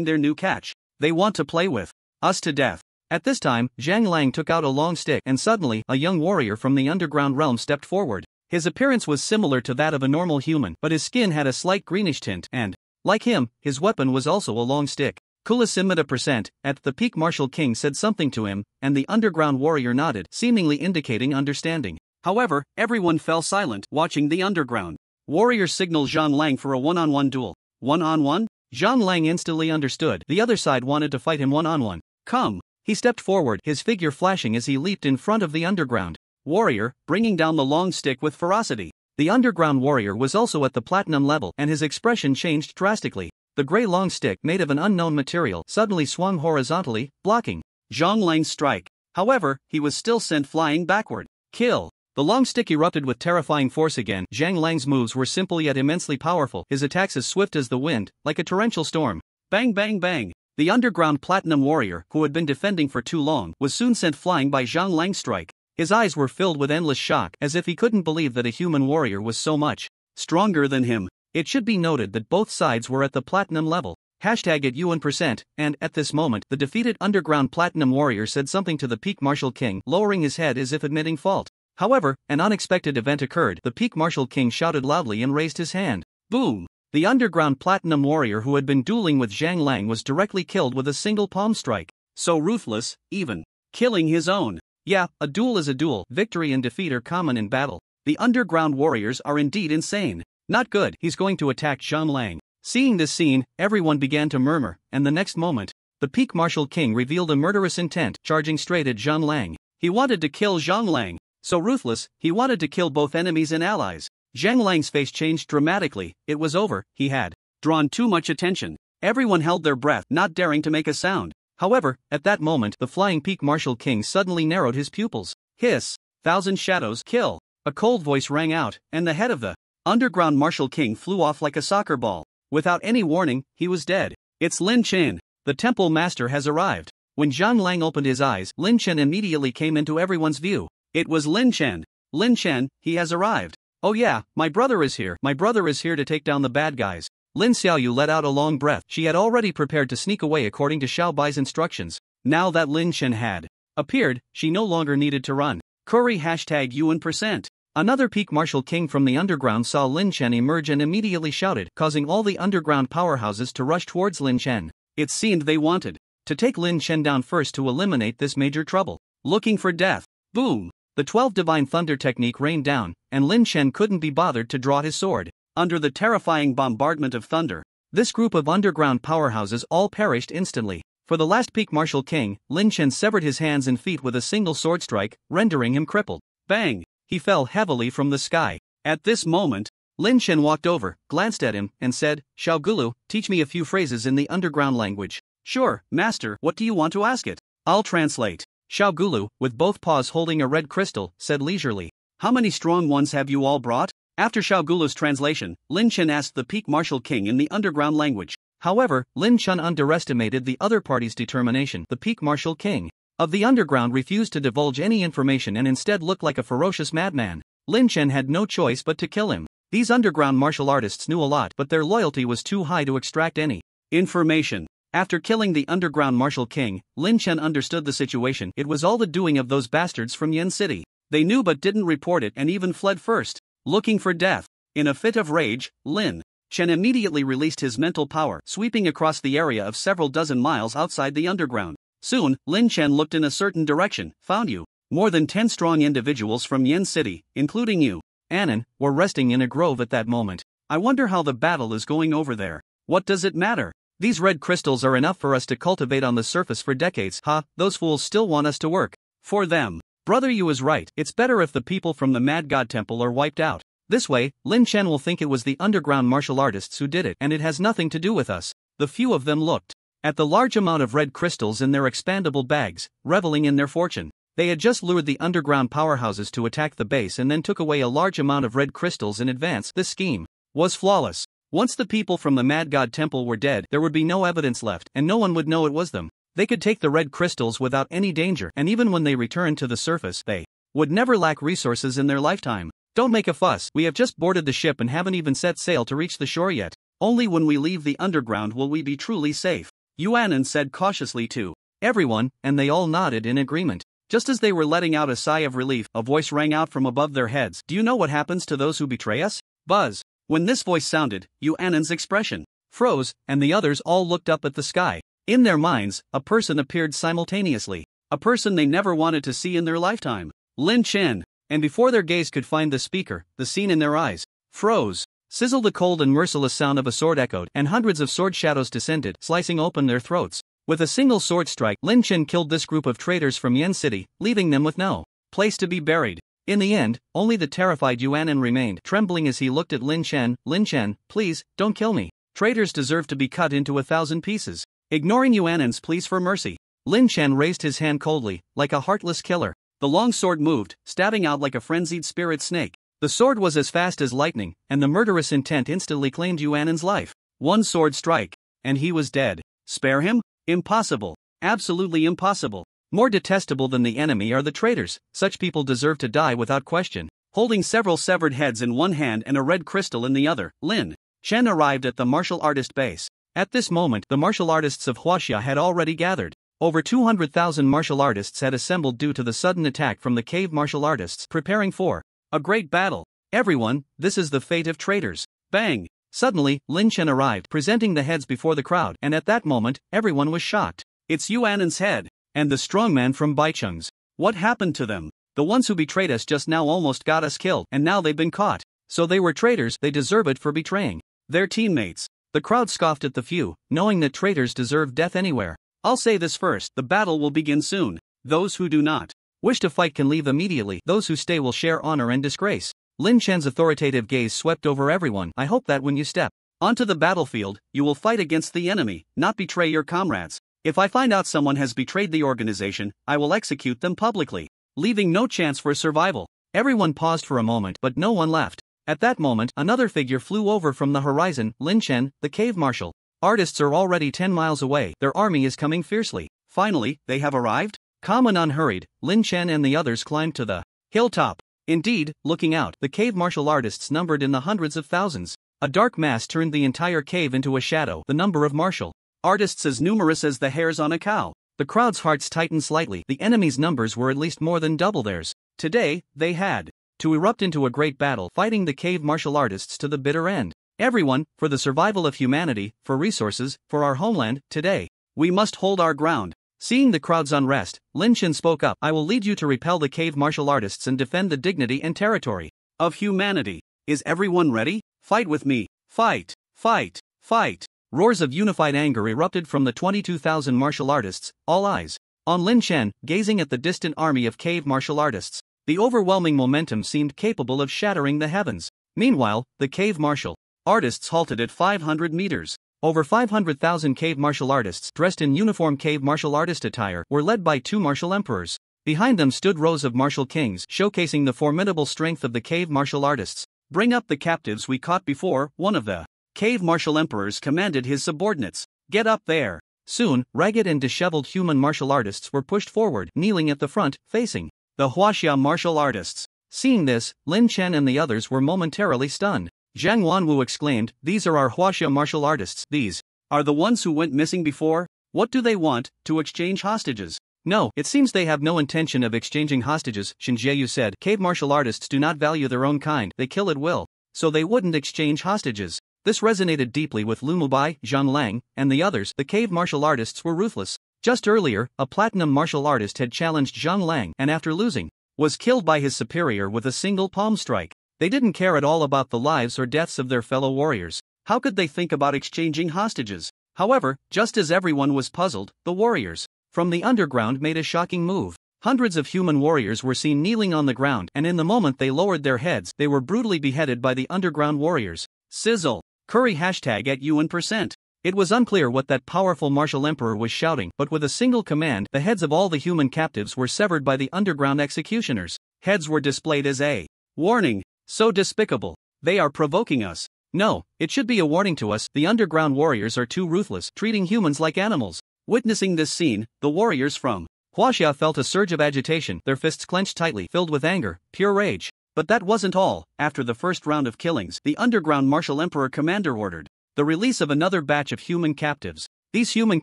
their new catch. They want to play with us to death. At this time, Zhang Lang took out a long stick and suddenly, a young warrior from the underground realm stepped forward. His appearance was similar to that of a normal human, but his skin had a slight greenish tint and, like him, his weapon was also a long stick. Kulisimita% at the peak Marshal King said something to him, and the underground warrior nodded, seemingly indicating understanding. However, everyone fell silent, watching the underground warrior signal Zhang Lang for a one-on-one duel. One-on-one? Zhang Lang instantly understood. The other side wanted to fight him one-on-one. Come! He stepped forward, his figure flashing as he leaped in front of the underground warrior, bringing down the long stick with ferocity. The underground warrior was also at the platinum level, and his expression changed drastically. The gray long stick, made of an unknown material, suddenly swung horizontally, blocking Zhang Lang's strike. However, he was still sent flying backward. Kill! The long stick erupted with terrifying force again. Zhang Lang's moves were simple yet immensely powerful, his attacks as swift as the wind, like a torrential storm. Bang bang bang! The underground platinum warrior, who had been defending for too long, was soon sent flying by Zhang Lang's strike. His eyes were filled with endless shock, as if he couldn't believe that a human warrior was so much stronger than him. It should be noted that both sides were at the platinum level. Hashtag at Yuan%, and, at this moment, the defeated underground platinum warrior said something to the peak Marshal King, lowering his head as if admitting fault. However, an unexpected event occurred. The peak Marshal King shouted loudly and raised his hand. Boom! The underground platinum warrior who had been dueling with Zhang Lang was directly killed with a single palm strike. So ruthless, even killing his own. Yeah, a duel is a duel. Victory and defeat are common in battle. The underground warriors are indeed insane. Not good, he's going to attack Zhang Lang. Seeing this scene, everyone began to murmur, and the next moment, the peak Marshal King revealed a murderous intent, charging straight at Zhang Lang. He wanted to kill Zhang Lang. So ruthless, he wanted to kill both enemies and allies. Zhang Lang's face changed dramatically. It was over, he had drawn too much attention. Everyone held their breath, not daring to make a sound. However, at that moment, the flying peak Marshal King suddenly narrowed his pupils. Hiss! Thousand shadows, kill! A cold voice rang out, and the head of the underground Marshal King flew off like a soccer ball. Without any warning, he was dead. It's Lin Chen. The temple master has arrived. When Zhang Lang opened his eyes, Lin Chen immediately came into everyone's view. It was Lin Chen. Lin Chen, he has arrived. Oh yeah, my brother is here. My brother is here to take down the bad guys. Lin Xiaoyu let out a long breath. She had already prepared to sneak away according to Xiao Bai's instructions. Now that Lin Chen had appeared, she no longer needed to run. Curry hashtag Yuan%. Another peak Marshal King from the underground saw Lin Chen emerge and immediately shouted, causing all the underground powerhouses to rush towards Lin Chen. It seemed they wanted to take Lin Chen down first to eliminate this major trouble. Looking for death. Boom! The 12 Divine Thunder technique rained down, and Lin Chen couldn't be bothered to draw his sword. Under the terrifying bombardment of thunder, this group of underground powerhouses all perished instantly. For the last peak Marshal King, Lin Chen severed his hands and feet with a single sword strike, rendering him crippled. Bang! He fell heavily from the sky. At this moment, Lin Chen walked over, glanced at him, and said, Xiao Gulu, teach me a few phrases in the underground language. Sure, master, what do you want to ask it? I'll translate. Xiao Gulu, with both paws holding a red crystal, said leisurely. How many strong ones have you all brought? After Xiao Gulu's translation, Lin Chen asked the peak Marshal King in the underground language. However, Lin Chen underestimated the other party's determination. The peak Marshal King of the underground refused to divulge any information and instead looked like a ferocious madman. Lin Chen had no choice but to kill him. These underground martial artists knew a lot, but their loyalty was too high to extract any information. After killing the underground Marshal King, Lin Chen understood the situation. It was all the doing of those bastards from Yen City. They knew but didn't report it and even fled first, looking for death. In a fit of rage, Lin Chen immediately released his mental power, sweeping across the area of several dozen miles outside the underground. Soon, Lin Chen looked in a certain direction, found you. More than 10 strong individuals from Yen City, including you. Annan, were resting in a grove at that moment. I wonder how the battle is going over there. What does it matter? These red crystals are enough for us to cultivate on the surface for decades. Those fools still want us to work for them. Brother Yu is right. It's better if the people from the Mad God Temple are wiped out. This way, Lin Chen will think it was the underground martial artists who did it, and it has nothing to do with us. The few of them looked at the large amount of red crystals in their expandable bags, reveling in their fortune. They had just lured the underground powerhouses to attack the base and then took away a large amount of red crystals in advance. This scheme was flawless. Once the people from the Mad God Temple were dead, there would be no evidence left, and no one would know it was them. They could take the red crystals without any danger, and even when they returned to the surface, they would never lack resources in their lifetime. Don't make a fuss, we have just boarded the ship and haven't even set sail to reach the shore yet. Only when we leave the underground will we be truly safe, Yuanan said cautiously to everyone, and they all nodded in agreement. Just as they were letting out a sigh of relief, a voice rang out from above their heads. Do you know what happens to those who betray us? Buzz. When this voice sounded, Yuanan's expression froze, and the others all looked up at the sky. In their minds, a person appeared simultaneously. A person they never wanted to see in their lifetime. Lin Chen. And before their gaze could find the speaker, the scene in their eyes froze. Sizzle, the cold and merciless sound of a sword echoed, and hundreds of sword shadows descended, slicing open their throats. With a single sword strike, Lin Chen killed this group of traitors from Yen City, leaving them with no place to be buried. In the end, only the terrified Yuanan remained, trembling as he looked at Lin Chen. Lin Chen, please, don't kill me. Traitors deserve to be cut into 1,000 pieces. Ignoring Yuanan's pleas for mercy, Lin Chen raised his hand coldly, like a heartless killer. The long sword moved, stabbing out like a frenzied spirit snake. The sword was as fast as lightning, and the murderous intent instantly claimed Yuanan's life. One sword strike, and he was dead. Spare him? Impossible. Absolutely impossible. More detestable than the enemy are the traitors. Such people deserve to die without question. Holding several severed heads in one hand and a red crystal in the other, Lin Chen arrived at the martial artist base. At this moment, the martial artists of Huaxia had already gathered. Over 200,000 martial artists had assembled due to the sudden attack from the cave martial artists, preparing for a great battle. Everyone, this is the fate of traitors. Bang! Suddenly, Lin Chen arrived, presenting the heads before the crowd, and at that moment, everyone was shocked. It's Yuanan's head, and the strongman from Baicheng's. What happened to them? The ones who betrayed us just now almost got us killed, and now they've been caught. So they were traitors, they deserve it for betraying their teammates. The crowd scoffed at the few, knowing that traitors deserve death anywhere. I'll say this first, the battle will begin soon. Those who do not wish to fight can leave immediately. Those who stay will share honor and disgrace. Lin Chen's authoritative gaze swept over everyone. I hope that when you step onto the battlefield, you will fight against the enemy, not betray your comrades. If I find out someone has betrayed the organization, I will execute them publicly, leaving no chance for survival. Everyone paused for a moment, but no one left. At that moment, another figure flew over from the horizon. Lin Chen, the cave martial artists are already 10 miles away. Their army is coming fiercely. Finally, they have arrived? Calm and unhurried, Lin Chen and the others climbed to the hilltop. Indeed, looking out, the cave martial artists numbered in the hundreds of thousands. A dark mass turned the entire cave into a shadow, the number of martial artists as numerous as the hairs on a cow. The crowd's hearts tightened slightly. The enemy's numbers were at least more than double theirs. Today, they had to erupt into a great battle, fighting the cave martial artists to the bitter end. Everyone, for the survival of humanity, for resources, for our homeland, today, we must hold our ground. Seeing the crowd's unrest, Lin Chen spoke up. I will lead you to repel the cave martial artists and defend the dignity and territory of humanity. Is everyone ready? Fight with me. Fight, fight, fight. Roars of unified anger erupted from the 22,000 martial artists, all eyes on Lin Chen, gazing at the distant army of cave martial artists. The overwhelming momentum seemed capable of shattering the heavens. Meanwhile, the cave martial artists halted at 500 meters. Over 500,000 cave martial artists, dressed in uniform cave martial artist attire, were led by two martial emperors. Behind them stood rows of martial kings, showcasing the formidable strength of the cave martial artists. Bring up the captives we caught before, one of the cave martial emperors commanded his subordinates. Get up there. Soon, ragged and disheveled human martial artists were pushed forward, kneeling at the front, facing the Huaxia martial artists. Seeing this, Lin Chen and the others were momentarily stunned. Zhang Wanwu exclaimed, these are our Huaxia martial artists. These are the ones who went missing before? What do they want? To exchange hostages? No, it seems they have no intention of exchanging hostages, Shen Jieyu said. Cave martial artists do not value their own kind, they kill at will. So they wouldn't exchange hostages. This resonated deeply with Lu Mubai, Zhang Lang, and the others. The cave martial artists were ruthless. Just earlier, a platinum martial artist had challenged Zhang Lang and after losing, was killed by his superior with a single palm strike. They didn't care at all about the lives or deaths of their fellow warriors. How could they think about exchanging hostages? However, just as everyone was puzzled, the warriors from the underground made a shocking move. Hundreds of human warriors were seen kneeling on the ground, and in the moment they lowered their heads, they were brutally beheaded by the underground warriors. Sizzle. Curry #UN%. It was unclear what that powerful martial emperor was shouting, but with a single command, the heads of all the human captives were severed by the underground executioners. Heads were displayed as a warning. So despicable. They are provoking us. No, it should be a warning to us. The underground warriors are too ruthless, treating humans like animals. Witnessing this scene, the warriors from Huaxia felt a surge of agitation, their fists clenched tightly, filled with anger, pure rage. But that wasn't all. After the first round of killings, the underground martial emperor commander ordered the release of another batch of human captives. These human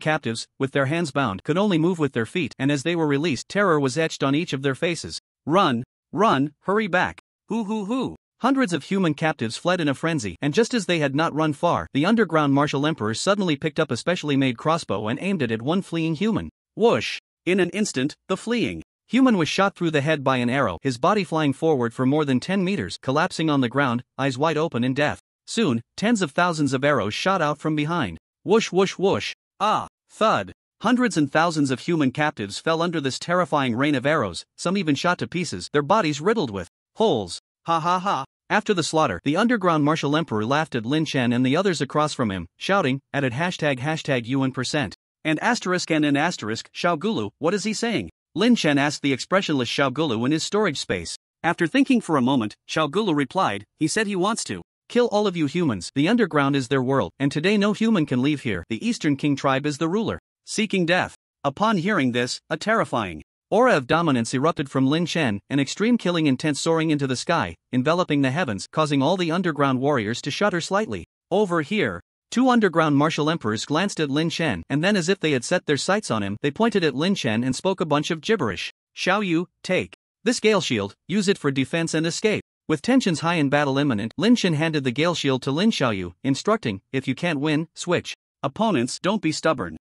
captives, with their hands bound, could only move with their feet, and as they were released, terror was etched on each of their faces. Run! Run! Hurry back! Hoo hoo hoo! Hundreds of human captives fled in a frenzy, and just as they had not run far, the underground martial emperor suddenly picked up a specially made crossbow and aimed it at one fleeing human. Whoosh! In an instant, the fleeing human was shot through the head by an arrow, his body flying forward for more than 10 meters, collapsing on the ground, eyes wide open in death. Soon, tens of thousands of arrows shot out from behind. Whoosh whoosh whoosh! Ah! Thud! Hundreds and thousands of human captives fell under this terrifying rain of arrows, some even shot to pieces, their bodies riddled with holes. Ha ha ha! After the slaughter, the underground martial emperor laughed at Lin Chen and the others across from him, shouting, added #UN%. And an asterisk, Xiaogulu, what is he saying? Lin Chen asked the expressionless Xiaogulu in his storage space. After thinking for a moment, Xiaogulu replied, he said he wants to kill all of you humans. The underground is their world, and today no human can leave here. The Eastern King tribe is the ruler, seeking death. Upon hearing this, a terrifying aura of dominance erupted from Lin Chen, an extreme killing intent soaring into the sky, enveloping the heavens, causing all the underground warriors to shudder slightly. Over here, two underground martial emperors glanced at Lin Chen, and then as if they had set their sights on him, they pointed at Lin Chen and spoke a bunch of gibberish. Xiao Yu, take this Gale Shield, use it for defense and escape. With tensions high and battle imminent, Lin Chen handed the Gale Shield to Lin Xiaoyu, instructing, if you can't win, switch opponents, don't be stubborn.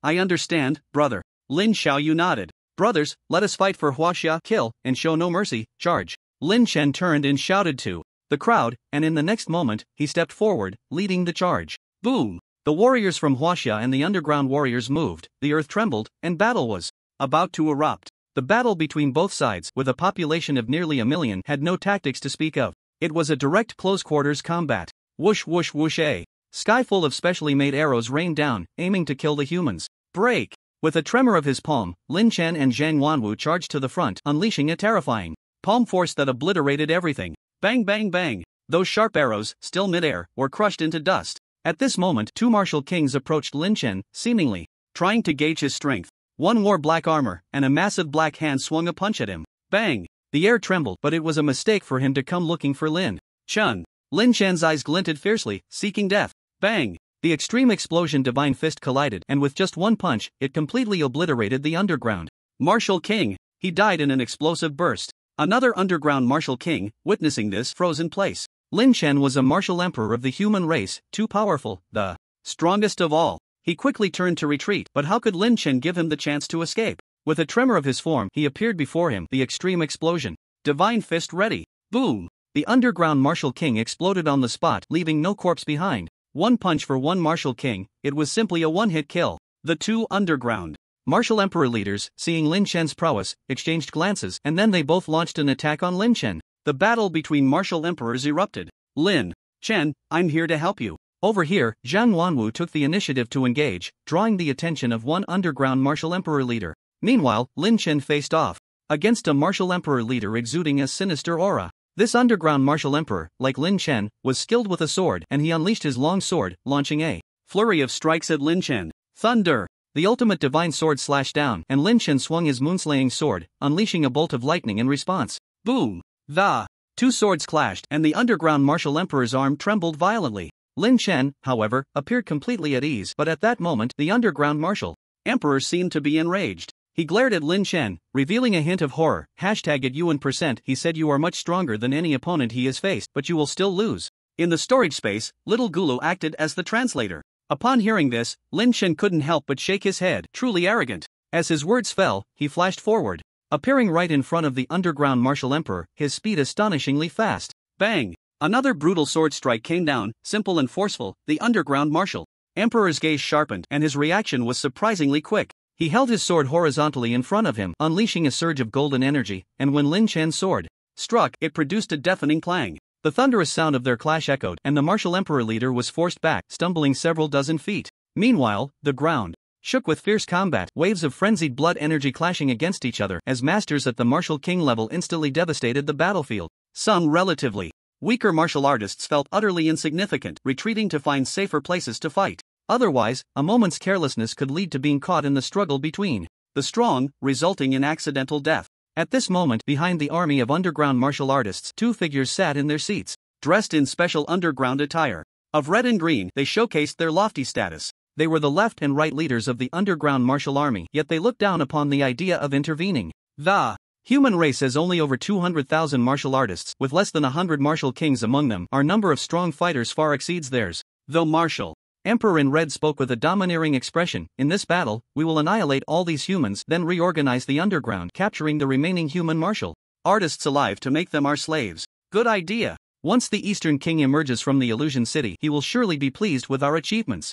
I understand, brother. Lin Xiaoyu nodded. Brothers, let us fight for Huaxia, kill, and show no mercy, charge. Lin Chen turned and shouted to the crowd, and in the next moment, he stepped forward, leading the charge. Boom! The warriors from Huaxia and the underground warriors moved, the earth trembled, and battle was about to erupt. The battle between both sides, with a population of nearly 1 million, had no tactics to speak of. It was a direct close-quarters combat. Whoosh whoosh whoosh a sky full of specially made arrows rained down, aiming to kill the humans. Break! With a tremor of his palm, Lin Chen and Zhang Wanwu charged to the front, unleashing a terrifying palm force that obliterated everything. Bang bang bang! Those sharp arrows, still midair, were crushed into dust. At this moment, two martial kings approached Lin Chen, seemingly trying to gauge his strength. One wore black armor, and a massive black hand swung a punch at him. Bang! The air trembled, but it was a mistake for him to come looking for Lin Chen. Lin Chen's eyes glinted fiercely, seeking death. Bang! The extreme explosion divine fist collided, and with just one punch, it completely obliterated the underground martial king. He died in an explosive burst. Another underground martial king, witnessing this, froze in place. Lin Chen was a martial emperor of the human race, too powerful, the strongest of all. He quickly turned to retreat, but how could Lin Chen give him the chance to escape? With a tremor of his form, he appeared before him, the extreme explosion. Divine fist ready. Boom! The underground martial king exploded on the spot, leaving no corpse behind. One punch for one martial king, it was simply a one-hit kill. The two underground martial emperor leaders, seeing Lin Chen's prowess, exchanged glances, and then they both launched an attack on Lin Chen. The battle between martial emperors erupted. Lin Chen, I'm here to help you. Over here, Zhang Wanwu took the initiative to engage, drawing the attention of one underground martial emperor leader. Meanwhile, Lin Chen faced off against a martial emperor leader exuding a sinister aura. This underground martial emperor, like Lin Chen, was skilled with a sword, and he unleashed his long sword, launching a flurry of strikes at Lin Chen. Thunder! The ultimate divine sword slashed down, and Lin Chen swung his moonslaying sword, unleashing a bolt of lightning in response. Boom! The two swords clashed, and the underground martial emperor's arm trembled violently. Lin Chen, however, appeared completely at ease, but at that moment, the underground martial emperor seemed to be enraged. He glared at Lin Chen, revealing a hint of horror. #UN%. He said, you are much stronger than any opponent he has faced, but you will still lose. In the storage space, little Gulu acted as the translator. Upon hearing this, Lin Chen couldn't help but shake his head, truly arrogant. As his words fell, he flashed forward, appearing right in front of the underground martial emperor, his speed astonishingly fast. Bang! Another brutal sword strike came down, simple and forceful. The underground martial emperor's gaze sharpened, and his reaction was surprisingly quick. He held his sword horizontally in front of him, unleashing a surge of golden energy, and when Lin Chen's sword struck, it produced a deafening clang. The thunderous sound of their clash echoed, and the martial emperor leader was forced back, stumbling several dozen feet. Meanwhile, the ground shook with fierce combat, waves of frenzied blood energy clashing against each other, as masters at the martial king level instantly devastated the battlefield. Some relatively weaker martial artists felt utterly insignificant, retreating to find safer places to fight. Otherwise, a moment's carelessness could lead to being caught in the struggle between the strong, resulting in accidental death. At this moment, behind the army of underground martial artists, two figures sat in their seats, dressed in special underground attire of red and green. They showcased their lofty status. They were the left and right leaders of the underground martial army, yet they looked down upon the idea of intervening. The human race has only over 200,000 martial artists, with less than 100 martial kings among them. Our number of strong fighters far exceeds theirs. Though martial Emperor in red spoke with a domineering expression. In this battle, we will annihilate all these humans, then reorganize the underground, capturing the remaining human martial artists alive to make them our slaves. Good idea. Once the Eastern King emerges from the Illusion City, he will surely be pleased with our achievements.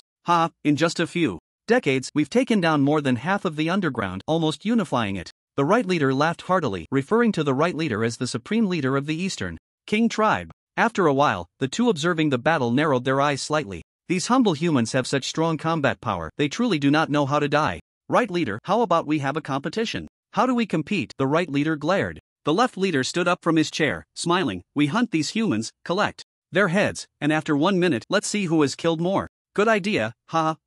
In just a few decades, we've taken down more than half of the underground, almost unifying it. The right leader laughed heartily, referring to the right leader as the supreme leader of the Eastern King tribe. After a while, the two observing the battle narrowed their eyes slightly. These humble humans have such strong combat power, they truly do not know how to die. Right leader, how about we have a competition? How do we compete? The right leader glared. The left leader stood up from his chair, smiling. We hunt these humans, collect their heads, and after 1 minute, let's see who has killed more. Good idea,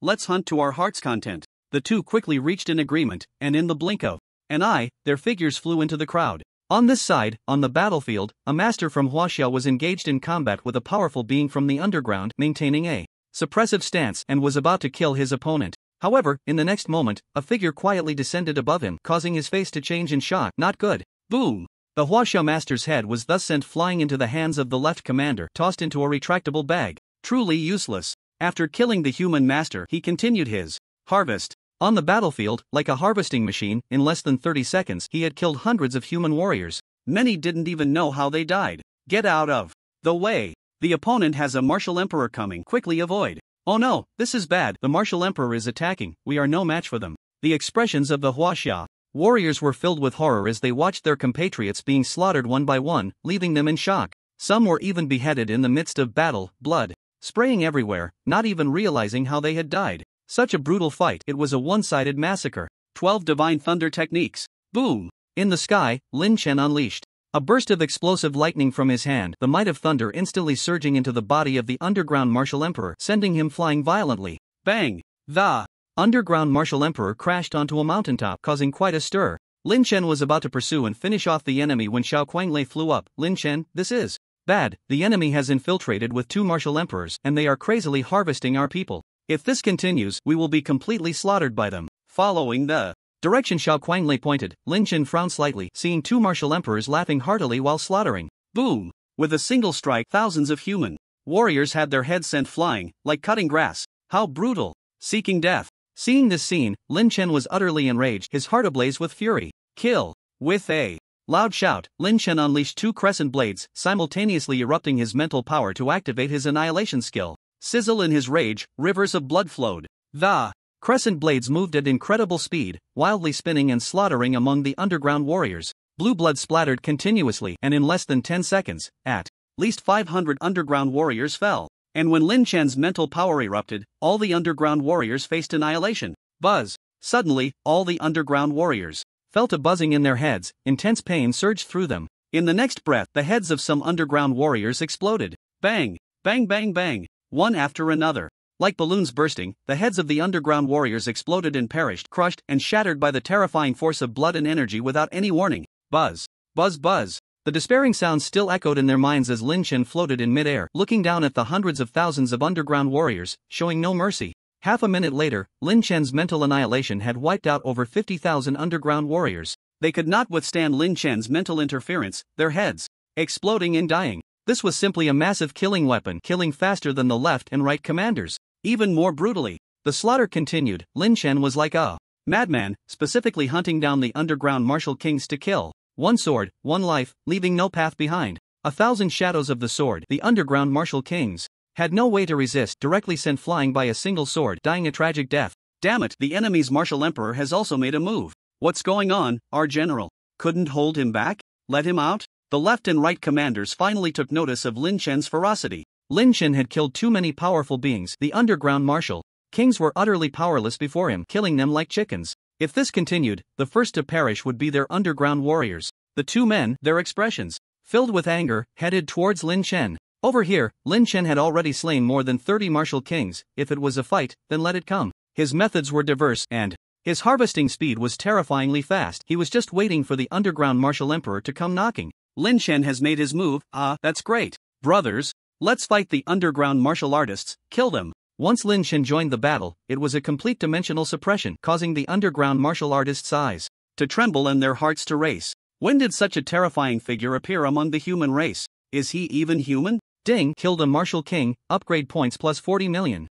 let's hunt to our heart's content. The two quickly reached an agreement, and in the blink of an eye, their figures flew into the crowd. On this side, on the battlefield, a master from Huaxia was engaged in combat with a powerful being from the underground, maintaining a suppressive stance, and was about to kill his opponent. However, in the next moment, a figure quietly descended above him, causing his face to change in shock. Not good. Boom! The Huaxia master's head was thus sent flying into the hands of the left commander, tossed into a retractable bag. Truly useless. After killing the human master, he continued his harvest. On the battlefield, like a harvesting machine, in less than 30 seconds, he had killed hundreds of human warriors. Many didn't even know how they died. Get out of the way. The opponent has a martial emperor coming. Quickly avoid. Oh no, this is bad. The martial emperor is attacking. We are no match for them. The expressions of the Huaxia warriors were filled with horror as they watched their compatriots being slaughtered one by one, leaving them in shock. Some were even beheaded in the midst of battle, blood spraying everywhere, not even realizing how they had died. Such a brutal fight. It was a one-sided massacre. 12 divine thunder techniques. Boom! In the sky, Lin Chen unleashed a burst of explosive lightning from his hand, the might of thunder instantly surging into the body of the underground martial emperor, sending him flying violently. Bang! The underground martial emperor crashed onto a mountaintop, causing quite a stir. Lin Chen was about to pursue and finish off the enemy when Xiao Kuanglei flew up. Lin Chen, this is bad. The enemy has infiltrated with 2 martial emperors, and they are crazily harvesting our people. If this continues, we will be completely slaughtered by them. Following the direction Xiao Kuanglei pointed, Lin Chen frowned slightly, seeing 2 martial emperors laughing heartily while slaughtering. Boom! With a single strike, thousands of human warriors had their heads sent flying, like cutting grass. How brutal! Seeking death. Seeing this scene, Lin Chen was utterly enraged, his heart ablaze with fury. Kill! With a loud shout, Lin Chen unleashed 2 crescent blades, simultaneously erupting his mental power to activate his annihilation skill. Sizzle in his rage, rivers of blood flowed. The crescent blades moved at incredible speed, wildly spinning and slaughtering among the underground warriors. Blue blood splattered continuously, and in less than 10 seconds, at least 500 underground warriors fell. And when Lin Chen's mental power erupted, all the underground warriors faced annihilation. Buzz! Suddenly, all the underground warriors felt a buzzing in their heads. Intense pain surged through them. In the next breath, the heads of some underground warriors exploded. Bang! Bang bang bang! One after another. Like balloons bursting, the heads of the underground warriors exploded and perished, crushed and shattered by the terrifying force of blood and energy without any warning. Buzz! Buzz buzz! The despairing sounds still echoed in their minds as Lin Chen floated in midair, looking down at the hundreds of thousands of underground warriors, showing no mercy. Half a minute later, Lin Chen's mental annihilation had wiped out over 50,000 underground warriors. They could not withstand Lin Chen's mental interference, their heads exploding and dying. This was simply a massive killing weapon, killing faster than the left and right commanders. Even more brutally, the slaughter continued. Lin Chen was like a madman, specifically hunting down the underground martial kings to kill. One sword, one life, leaving no path behind. 1,000 shadows of the sword, the underground martial kings, had no way to resist, directly sent flying by a single sword, dying a tragic death. Damn it, the enemy's martial emperor has also made a move. What's going on, our general? Couldn't hold him back? Let him out? The left and right commanders finally took notice of Lin Chen's ferocity. Lin Chen had killed too many powerful beings. The underground martial kings were utterly powerless before him, killing them like chickens. If this continued, the first to perish would be their underground warriors. The two men, their expressions filled with anger, headed towards Lin Chen. Over here, Lin Chen had already slain more than 30 martial kings. If it was a fight, then let it come. His methods were diverse, and his harvesting speed was terrifyingly fast. He was just waiting for the underground martial emperor to come knocking. Lin Chen has made his move. That's great. Brothers, let's fight the underground martial artists, kill them. Once Lin Chen joined the battle, it was a complete dimensional suppression, causing the underground martial artists' eyes to tremble and their hearts to race. When did such a terrifying figure appear among the human race? Is he even human? Ding, killed a martial king, upgrade points plus 40 million.